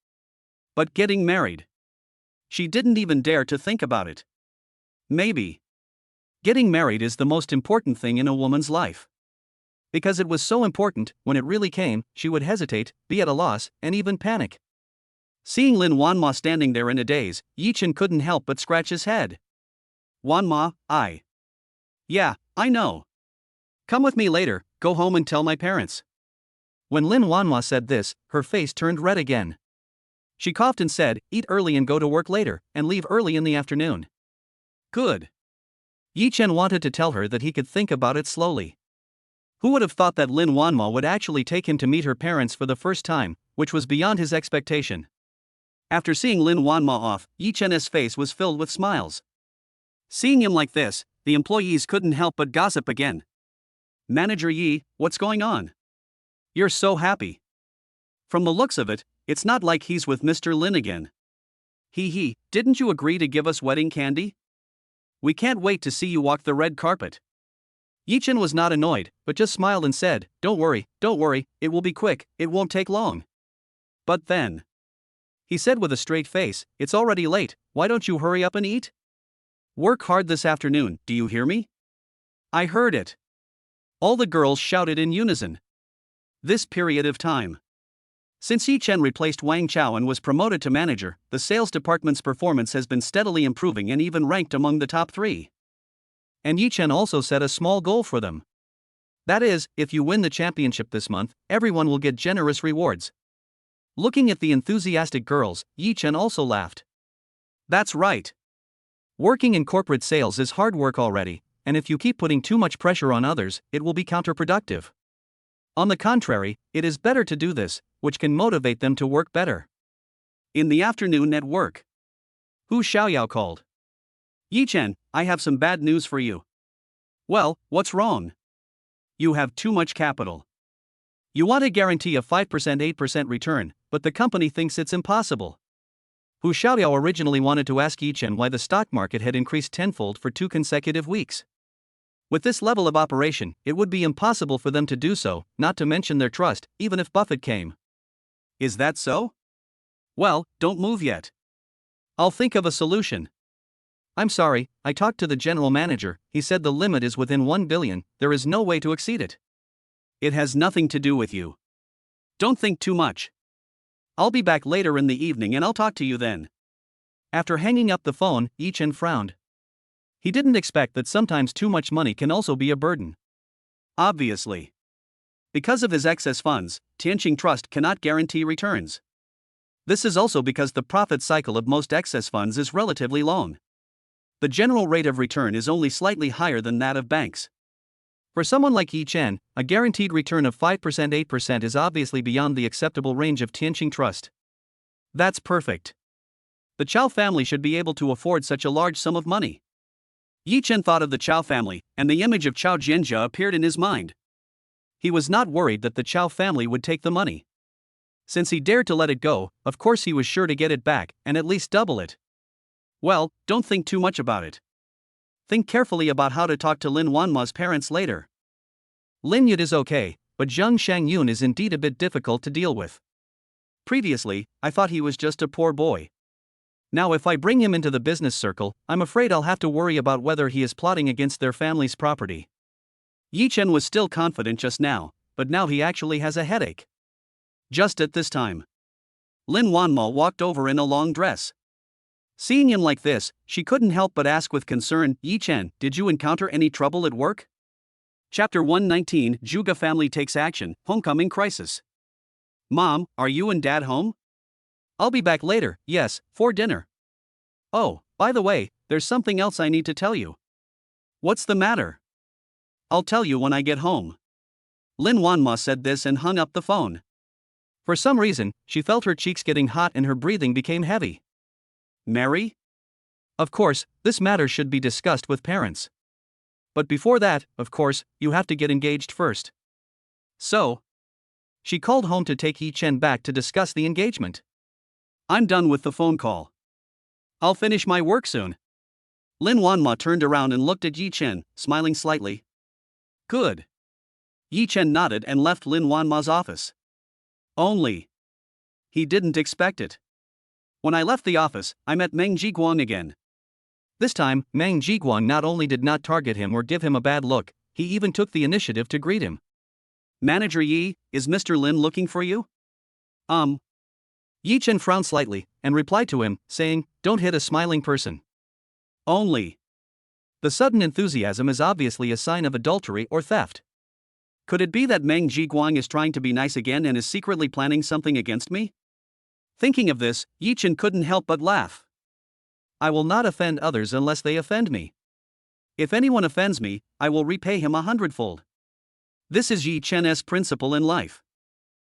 But getting married? She didn't even dare to think about it. Maybe getting married is the most important thing in a woman's life. Because it was so important, when it really came, she would hesitate, be at a loss, and even panic. Seeing Lin Wanma standing there in a daze, Yi Chen couldn't help but scratch his head. Wanma, Yeah, I know. Come with me later, go home and tell my parents. When Lin Wanma said this, her face turned red again. She coughed and said, eat early and go to work later, and leave early in the afternoon. Good. Yi Chen wanted to tell her that he could think about it slowly. Who would have thought that Lin Wanma would actually take him to meet her parents for the first time, which was beyond his expectation. After seeing Lin Wanma off, Yi Chen's face was filled with smiles. Seeing him like this, the employees couldn't help but gossip again. Manager Yi, what's going on? You're so happy. From the looks of it, it's not like he's with Mr. Lin again. Didn't you agree to give us wedding candy? We can't wait to see you walk the red carpet. Yi Chen was not annoyed, but just smiled and said, don't worry, it will be quick, it won't take long. But then, he said with a straight face, it's already late, why don't you hurry up and eat? Work hard this afternoon, do you hear me? I heard it. All the girls shouted in unison. This period of time, since Yi Chen replaced Wang Chao and was promoted to manager, the sales department's performance has been steadily improving and even ranked among the top 3. And Yi Chen also set a small goal for them. That is, if you win the championship this month, everyone will get generous rewards. Looking at the enthusiastic girls, Yi Chen also laughed. That's right. Working in corporate sales is hard work already, and if you keep putting too much pressure on others, it will be counterproductive. On the contrary, it is better to do this, which can motivate them to work better. In the afternoon at work, Hu Xiaoyao called. Yi Chen, I have some bad news for you. Well, what's wrong? You have too much capital. You want to guarantee a 5% 8% return, but the company thinks it's impossible. Hu Xiaoyao originally wanted to ask Yi Chen why the stock market had increased tenfold for 2 consecutive weeks. With this level of operation, it would be impossible for them to do so, not to mention their trust, even if Buffett came. Is that so? Well, don't move yet. I'll think of a solution. I'm sorry, I talked to the general manager, he said the limit is within 1 billion, there is no way to exceed it. It has nothing to do with you. Don't think too much. I'll be back later in the evening and I'll talk to you then. After hanging up the phone, Yi Chen frowned. He didn't expect that sometimes too much money can also be a burden. Obviously. Because of his excess funds, Tianqing Trust cannot guarantee returns. This is also because the profit cycle of most excess funds is relatively long. The general rate of return is only slightly higher than that of banks. For someone like Yi Chen, a guaranteed return of 5% 8% is obviously beyond the acceptable range of Tianqing Trust. That's perfect. The Chao family should be able to afford such a large sum of money. Yi Chen thought of the Chao family, and the image of Chao Jianjia appeared in his mind. He was not worried that the Chao family would take the money. Since he dared to let it go, of course he was sure to get it back, and at least double it. Well, don't think too much about it. Think carefully about how to talk to Lin Wanma's parents later. Lin Yud is okay, but Zheng Shangyun is indeed a bit difficult to deal with. Previously, I thought he was just a poor boy. Now if I bring him into the business circle, I'm afraid I'll have to worry about whether he is plotting against their family's property. Yi Chen was still confident just now, but now he actually has a headache. Just at this time, Lin Wanma walked over in a long dress. Seeing him like this, she couldn't help but ask with concern, "Yi Chen, did you encounter any trouble at work?" Chapter 119, Zhuge Family Takes Action, Homecoming Crisis. Mom, are you and Dad home? I'll be back later, yes, for dinner. Oh, by the way, there's something else I need to tell you. What's the matter? I'll tell you when I get home. Lin Wanma said this and hung up the phone. For some reason, she felt her cheeks getting hot and her breathing became heavy. Mary? Of course, this matter should be discussed with parents. But before that, of course, you have to get engaged first. So, she called home to take Yi Chen back to discuss the engagement. I'm done with the phone call. I'll finish my work soon. Lin Wanma turned around and looked at Yi Chen, smiling slightly. Good. Yi Chen nodded and left Lin Wanma's office. Only he didn't expect it. When I left the office, I met Meng Jiguang again. This time, Meng Jiguang not only did not target him or give him a bad look, he even took the initiative to greet him. Manager Yi, is Mr. Lin looking for you? Yi Chen frowned slightly, and replied to him, saying, "Don't hit a smiling person." Only. The sudden enthusiasm is obviously a sign of adultery or theft. Could it be that Meng Jiguang is trying to be nice again and is secretly planning something against me? Thinking of this, Yi Chen couldn't help but laugh. I will not offend others unless they offend me. If anyone offends me, I will repay him 100-fold. This is Yi Chen's principle in life.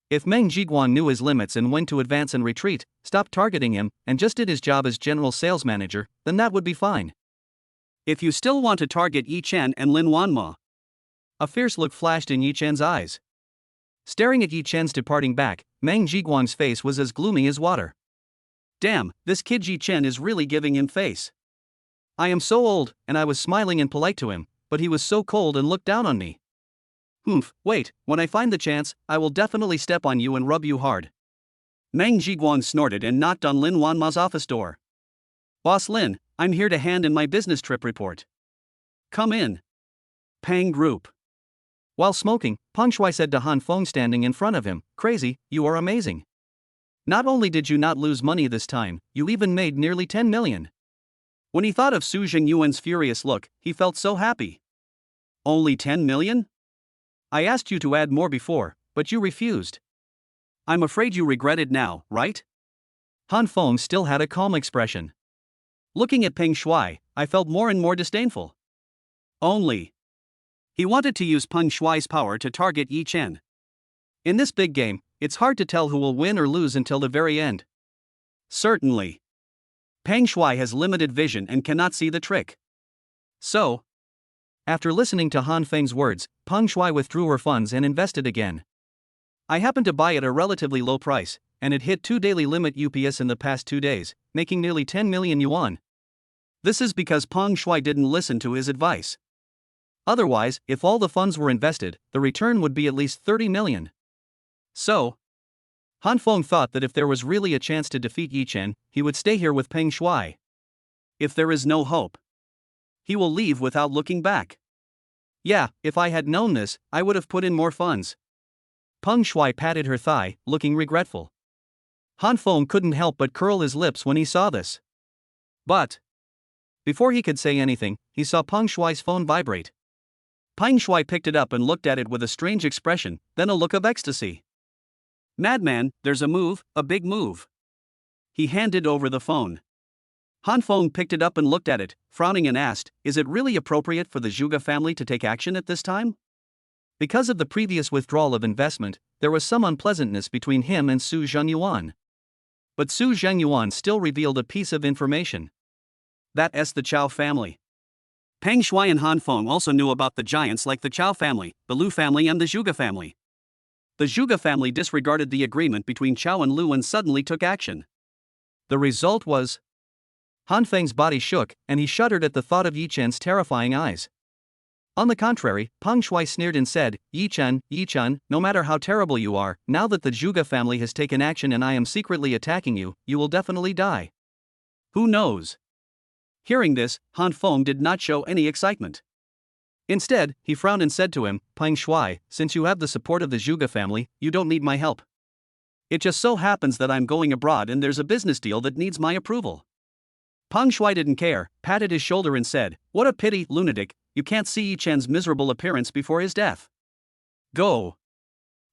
If Meng Jiguang knew his limits and when to advance and retreat, stopped targeting him, and just did his job as general sales manager, then that would be fine. If you still want to target Yi Chen and Lin Wanma. A fierce look flashed in Yi Chen's eyes. Staring at Yi Chen's departing back, Meng Jiguang's face was as gloomy as water. Damn, this kid Yi Chen is really giving him face. I am so old, and I was smiling and polite to him, but he was so cold and looked down on me. Wait, when I find the chance, I will definitely step on you and rub you hard. Meng Jiguang snorted and knocked on Lin Wanma's office door. Boss Lin, I'm here to hand in my business trip report. Come in. Pang Group. While smoking, Peng Shuai said to Han Feng standing in front of him, "Crazy, you are amazing. Not only did you not lose money this time, you even made nearly 10 million. When he thought of Su Zhengyuan's furious look, he felt so happy. Only 10 million? I asked you to add more before, but you refused. I'm afraid you regret it now, right? Han Feng still had a calm expression. Looking at Peng Shuai, I felt more and more disdainful. Only. He wanted to use Peng Shuai's power to target Yi Chen. In this big game, it's hard to tell who will win or lose until the very end. Certainly. Peng Shuai has limited vision and cannot see the trick. So, after listening to Han Feng's words, Peng Shuai withdrew her funds and invested again. I happened to buy at a relatively low price, and it hit 2 daily limit UPS in the past 2 days, making nearly 10 million yuan. This is because Peng Shuai didn't listen to his advice. Otherwise, if all the funds were invested, the return would be at least 30 million. So, Han Feng thought that if there was really a chance to defeat Yi Chen, he would stay here with Peng Shuai. If there is no hope, he will leave without looking back. Yeah, if I had known this, I would have put in more funds. Peng Shuai patted her thigh, looking regretful. Han Feng couldn't help but curl his lips when he saw this. But, before he could say anything, he saw Peng Shuai's phone vibrate. Peng Shuai picked it up and looked at it with a strange expression, then a look of ecstasy. Madman, there's a move, a big move. He handed over the phone. Han Feng picked it up and looked at it, frowning and asked, "Is it really appropriate for the Zhuge family to take action at this time?" Because of the previous withdrawal of investment, there was some unpleasantness between him and Su Zhengyuan. But Su Zhengyuan still revealed a piece of information. That's the Chao family. Peng Shuai and Han Feng also knew about the giants like the Chao family, the Lu family, and the Zhuge family. The Zhuge family disregarded the agreement between Chao and Lu and suddenly took action. The result was Han Feng's body shook, and he shuddered at the thought of Yi Chen's terrifying eyes. On the contrary, Peng Shuai sneered and said, Yi Chen, no matter how terrible you are, now that the Zhuge family has taken action and I am secretly attacking you, you will definitely die. Who knows? Hearing this, Han Feng did not show any excitement. Instead, he frowned and said to him, Peng Shuai, since you have the support of the Zhuge family, you don't need my help. It just so happens that I'm going abroad and there's a business deal that needs my approval. Peng Shuai didn't care, patted his shoulder and said, What a pity, lunatic, you can't see Yi Chen's miserable appearance before his death. Go.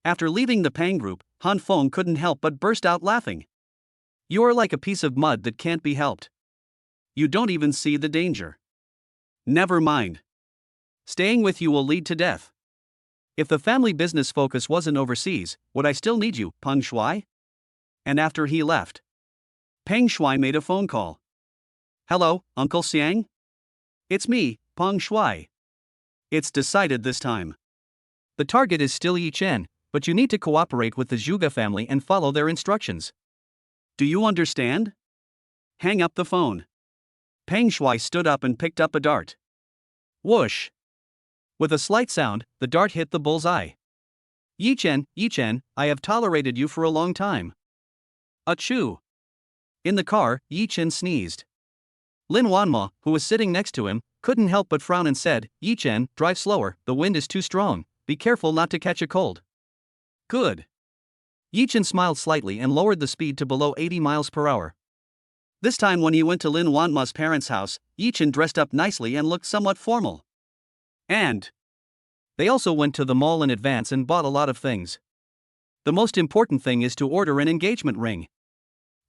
After leaving the Pang group, Han Feng couldn't help but burst out laughing. You are like a piece of mud that can't be helped. You don't even see the danger. Never mind. Staying with you will lead to death. If the family business focus wasn't overseas, would I still need you, Peng Shuai? And after he left, Peng Shuai made a phone call. Hello, Uncle Xiang? It's me, Peng Shuai. It's decided this time. The target is still Yi Chen, but you need to cooperate with the Zhuge family and follow their instructions. Do you understand? Hang up the phone. Peng Shuai stood up and picked up a dart. Whoosh! With a slight sound, the dart hit the bull's eye. Yi Chen, I have tolerated you for a long time. Achoo! In the car, Yi Chen sneezed. Lin Wanma, who was sitting next to him, couldn't help but frown and said, Yi Chen, drive slower, the wind is too strong, be careful not to catch a cold. Good. Yi Chen smiled slightly and lowered the speed to below 80 miles per hour. This time when he went to Lin Wanma's parents' house, Yi Chen dressed up nicely and looked somewhat formal. And they also went to the mall in advance and bought a lot of things. The most important thing is to order an engagement ring.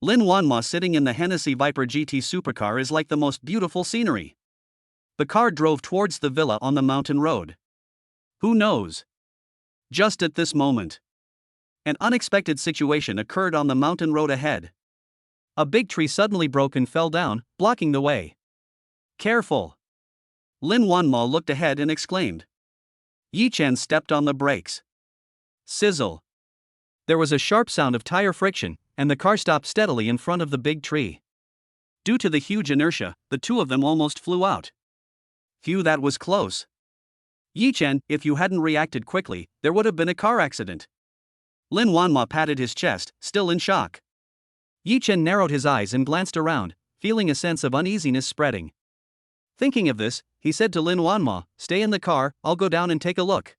Lin Wanma sitting in the Hennessy Viper GT supercar is like the most beautiful scenery. The car drove towards the villa on the mountain road. Who knows? Just at this moment, an unexpected situation occurred on the mountain road ahead. A big tree suddenly broke and fell down, blocking the way. Careful! Lin Wanma looked ahead and exclaimed. Yi Chen stepped on the brakes. Sizzle! There was a sharp sound of tire friction, and the car stopped steadily in front of the big tree. Due to the huge inertia, the two of them almost flew out. Phew, that was close. Yi Chen, if you hadn't reacted quickly, there would have been a car accident. Lin Wanma patted his chest, still in shock. Yi Chen narrowed his eyes and glanced around, feeling a sense of uneasiness spreading. Thinking of this, he said to Lin Wanma, Stay in the car, I'll go down and take a look.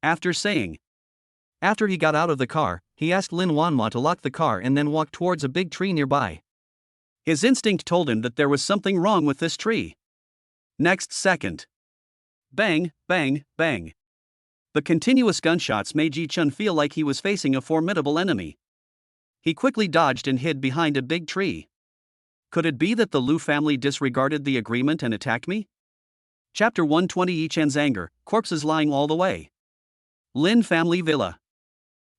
After he got out of the car, he asked Lin Wanma to lock the car and then walk towards a big tree nearby. His instinct told him that there was something wrong with this tree. Next second. Bang, bang, bang. The continuous gunshots made Yi Chen feel like he was facing a formidable enemy. He quickly dodged and hid behind a big tree. Could it be that the Lu family disregarded the agreement and attacked me? Chapter 120 Yi Chen's anger, corpses lying all the way. Lin family villa.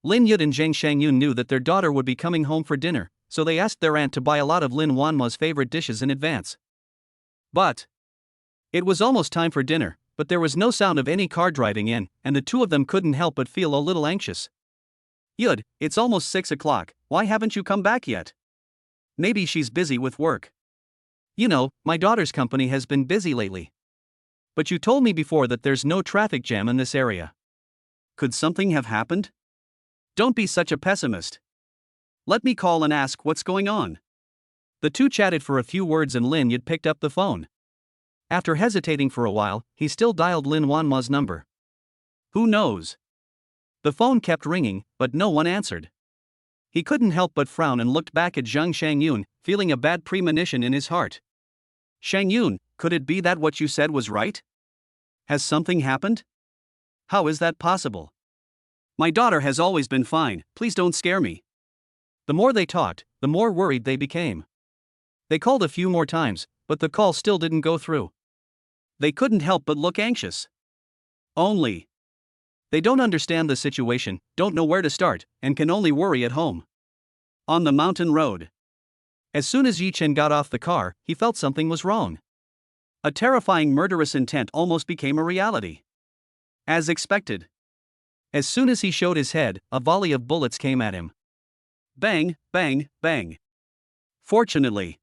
Lin Yud and Zhang Shangyun knew that their daughter would be coming home for dinner, so they asked their aunt to buy a lot of Lin Wanma's favorite dishes in advance. But it was almost time for dinner, but there was no sound of any car driving in, and the two of them couldn't help but feel a little anxious. Yud, it's almost 6 o'clock, why haven't you come back yet? Maybe she's busy with work. You know, my daughter's company has been busy lately. But you told me before that there's no traffic jam in this area. Could something have happened? Don't be such a pessimist. Let me call and ask what's going on. The two chatted for a few words and Lin Yud picked up the phone. After hesitating for a while, he still dialed Lin Wanma's number. Who knows? The phone kept ringing, but no one answered. He couldn't help but frown and looked back at Zhang Shangyun, feeling a bad premonition in his heart. Shangyun, could it be that what you said was right? Has something happened? How is that possible? My daughter has always been fine, please don't scare me. The more they talked, the more worried they became. They called a few more times, but the call still didn't go through. They couldn't help but look anxious. They don't understand the situation, don't know where to start, and can only worry at home. On the mountain road. As soon as Yi Chen got off the car, he felt something was wrong. A terrifying murderous intent almost became a reality. As expected. As soon as he showed his head, a volley of bullets came at him. Bang, bang, bang. Fortunately,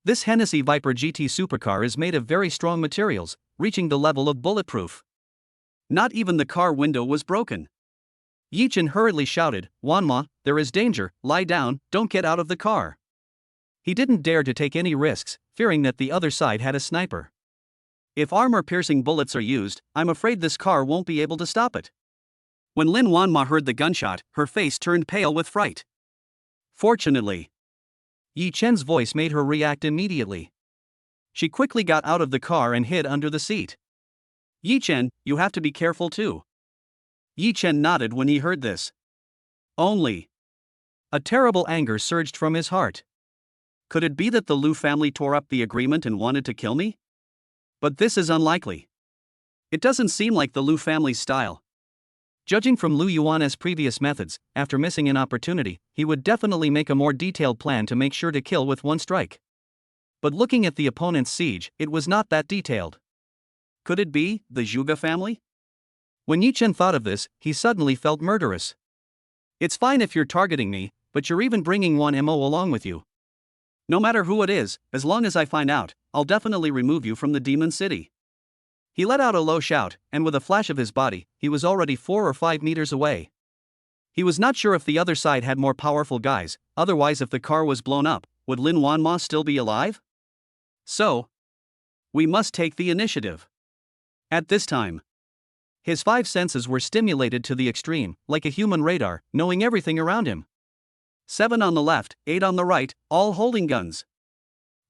this Hennessy Viper GT supercar is made of very strong materials, reaching the level of bulletproof. Not even the car window was broken. Yi Chen hurriedly shouted, "Wanma, there is danger, lie down, don't get out of the car." He didn't dare to take any risks, fearing that the other side had a sniper. If armor-piercing bullets are used, I'm afraid this car won't be able to stop it. When Lin Wanma heard the gunshot, her face turned pale with fright. Fortunately, Yi Chen's voice made her react immediately. She quickly got out of the car and hid under the seat. Yi Chen, you have to be careful too. Yi Chen nodded when he heard this. Only. A terrible anger surged from his heart. Could it be that the Lu family tore up the agreement and wanted to kill me? But this is unlikely. It doesn't seem like the Lu family's style. Judging from Lu Yuan's previous methods, after missing an opportunity, he would definitely make a more detailed plan to make sure to kill with one strike. But looking at the opponent's siege, it was not that detailed. Could it be the Zhuge family? When Yi Chen thought of this, he suddenly felt murderous. It's fine if you're targeting me, but you're even bringing one MO along with you. No matter who it is, as long as I find out, I'll definitely remove you from the Demon City. He let out a low shout, and with a flash of his body, he was already 4 or 5 meters away. He was not sure if the other side had more powerful guys, otherwise if the car was blown up, would Lin Wanma still be alive? So, we must take the initiative. At this time, his 5 senses were stimulated to the extreme, like a human radar, knowing everything around him. 7 on the left, 8 on the right, all holding guns.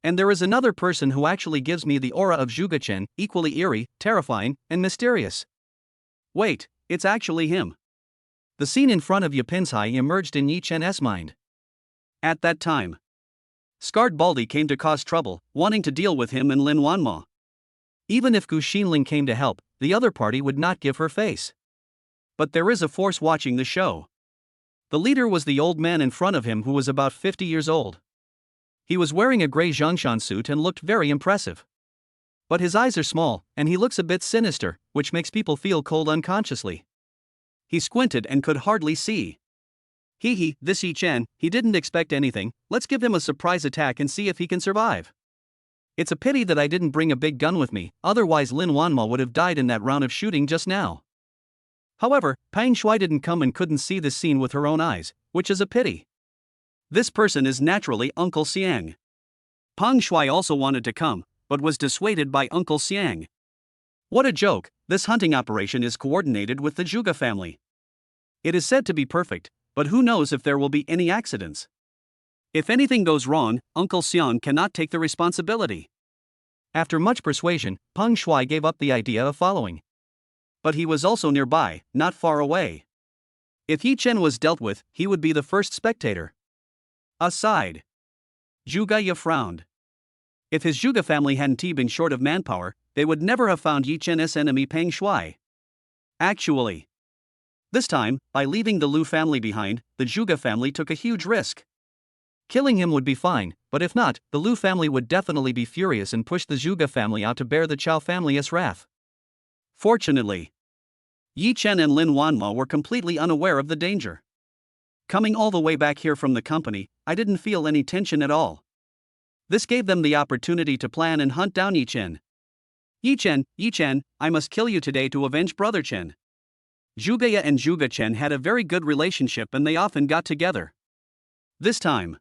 And there is another person who actually gives me the aura of Zhuge Chen, equally eerie, terrifying, and mysterious. Wait, it's actually him. The scene in front of Yapinzhai emerged in Yi Chen's mind. At that time, Scarred Baldy came to cause trouble, wanting to deal with him and Lin Wanma. Even if Gu Xinling came to help, the other party would not give her face. But there is a force watching the show. The leader was the old man in front of him who was about 50 years old. He was wearing a gray Zhongshan suit and looked very impressive. But his eyes are small, and he looks a bit sinister, which makes people feel cold unconsciously. He squinted and could hardly see. This Yi Chen, he didn't expect anything, let's give him a surprise attack and see if he can survive. It's a pity that I didn't bring a big gun with me, otherwise Lin Wanma would have died in that round of shooting just now. However, Pang Shui didn't come and couldn't see this scene with her own eyes, which is a pity. This person is naturally Uncle Xiang. Pang Shui also wanted to come, but was dissuaded by Uncle Xiang. What a joke, this hunting operation is coordinated with the Zhuge family. It is said to be perfect, but who knows if there will be any accidents. If anything goes wrong, Uncle Xiang cannot take the responsibility. After much persuasion, Pang Shui gave up the idea of following. But he was also nearby, not far away. If Yi Chen was dealt with, he would be the first spectator. Aside. Zhuge Ye frowned. If his Zhuge family hadn't been short of manpower, they would never have found Yi Chen's enemy Pang Shui. Actually, this time, by leaving the Lu family behind, the Zhuge family took a huge risk. Killing him would be fine, but if not, the Lu family would definitely be furious and push the Zhuge family out to bear the Chao family's wrath. Fortunately, Yi Chen and Lin Wanma were completely unaware of the danger. Coming all the way back here from the company, I didn't feel any tension at all. This gave them the opportunity to plan and hunt down Yi Chen. Yi Chen, I must kill you today to avenge Brother Chen. Zhuge Ye and Zhuge Chen had a very good relationship and they often got together. This time,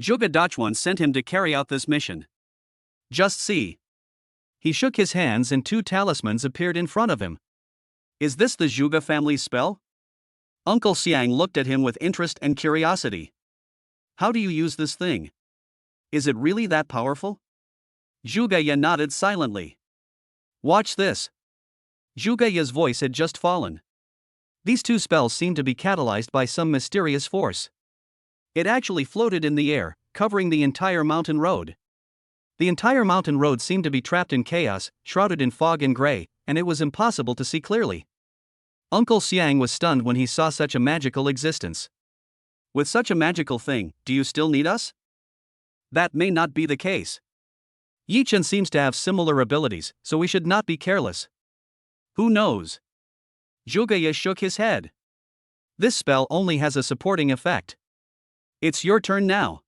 Zhuge Dachuan sent him to carry out this mission. Just see. He shook his hands and 2 talismans appeared in front of him. Is this the Zhuge family's spell? Uncle Xiang looked at him with interest and curiosity. How do you use this thing? Is it really that powerful? Zhuge Ye nodded silently. Watch this. Zhuge Ye's voice had just fallen. These 2 spells seemed to be catalyzed by some mysterious force. It actually floated in the air, covering the entire mountain road. The entire mountain road seemed to be trapped in chaos, shrouded in fog and gray, and it was impossible to see clearly. Uncle Xiang was stunned when he saw such a magical existence. With such a magical thing, do you still need us? That may not be the case. Yi Chen seems to have similar abilities, so we should not be careless. Who knows? Zhuge Ye shook his head. This spell only has a supporting effect. It's your turn now.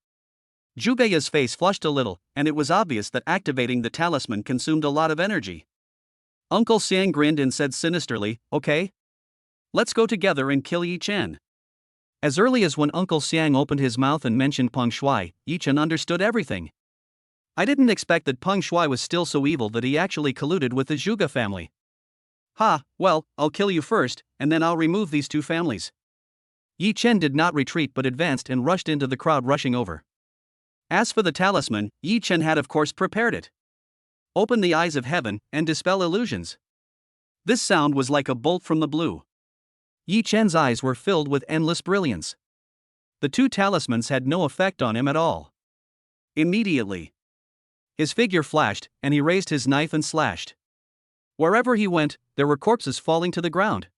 Zhuge Ye's face flushed a little, and it was obvious that activating the talisman consumed a lot of energy. Uncle Xiang grinned and said sinisterly, "Okay. Let's go together and kill Yi Chen." As early as when Uncle Xiang opened his mouth and mentioned Peng Shuai, Yi Chen understood everything. I didn't expect that Peng Shuai was still so evil that he actually colluded with the Zhuge family. Ha, well, I'll kill you first, and then I'll remove these two families. Yi Chen did not retreat but advanced and rushed into the crowd rushing over. As for the talisman, Yi Chen had of course prepared it. Open the eyes of heaven and dispel illusions. This sound was like a bolt from the blue. Yi Chen's eyes were filled with endless brilliance. The two talismans had no effect on him at all. Immediately, his figure flashed, and he raised his knife and slashed. Wherever he went, there were corpses falling to the ground.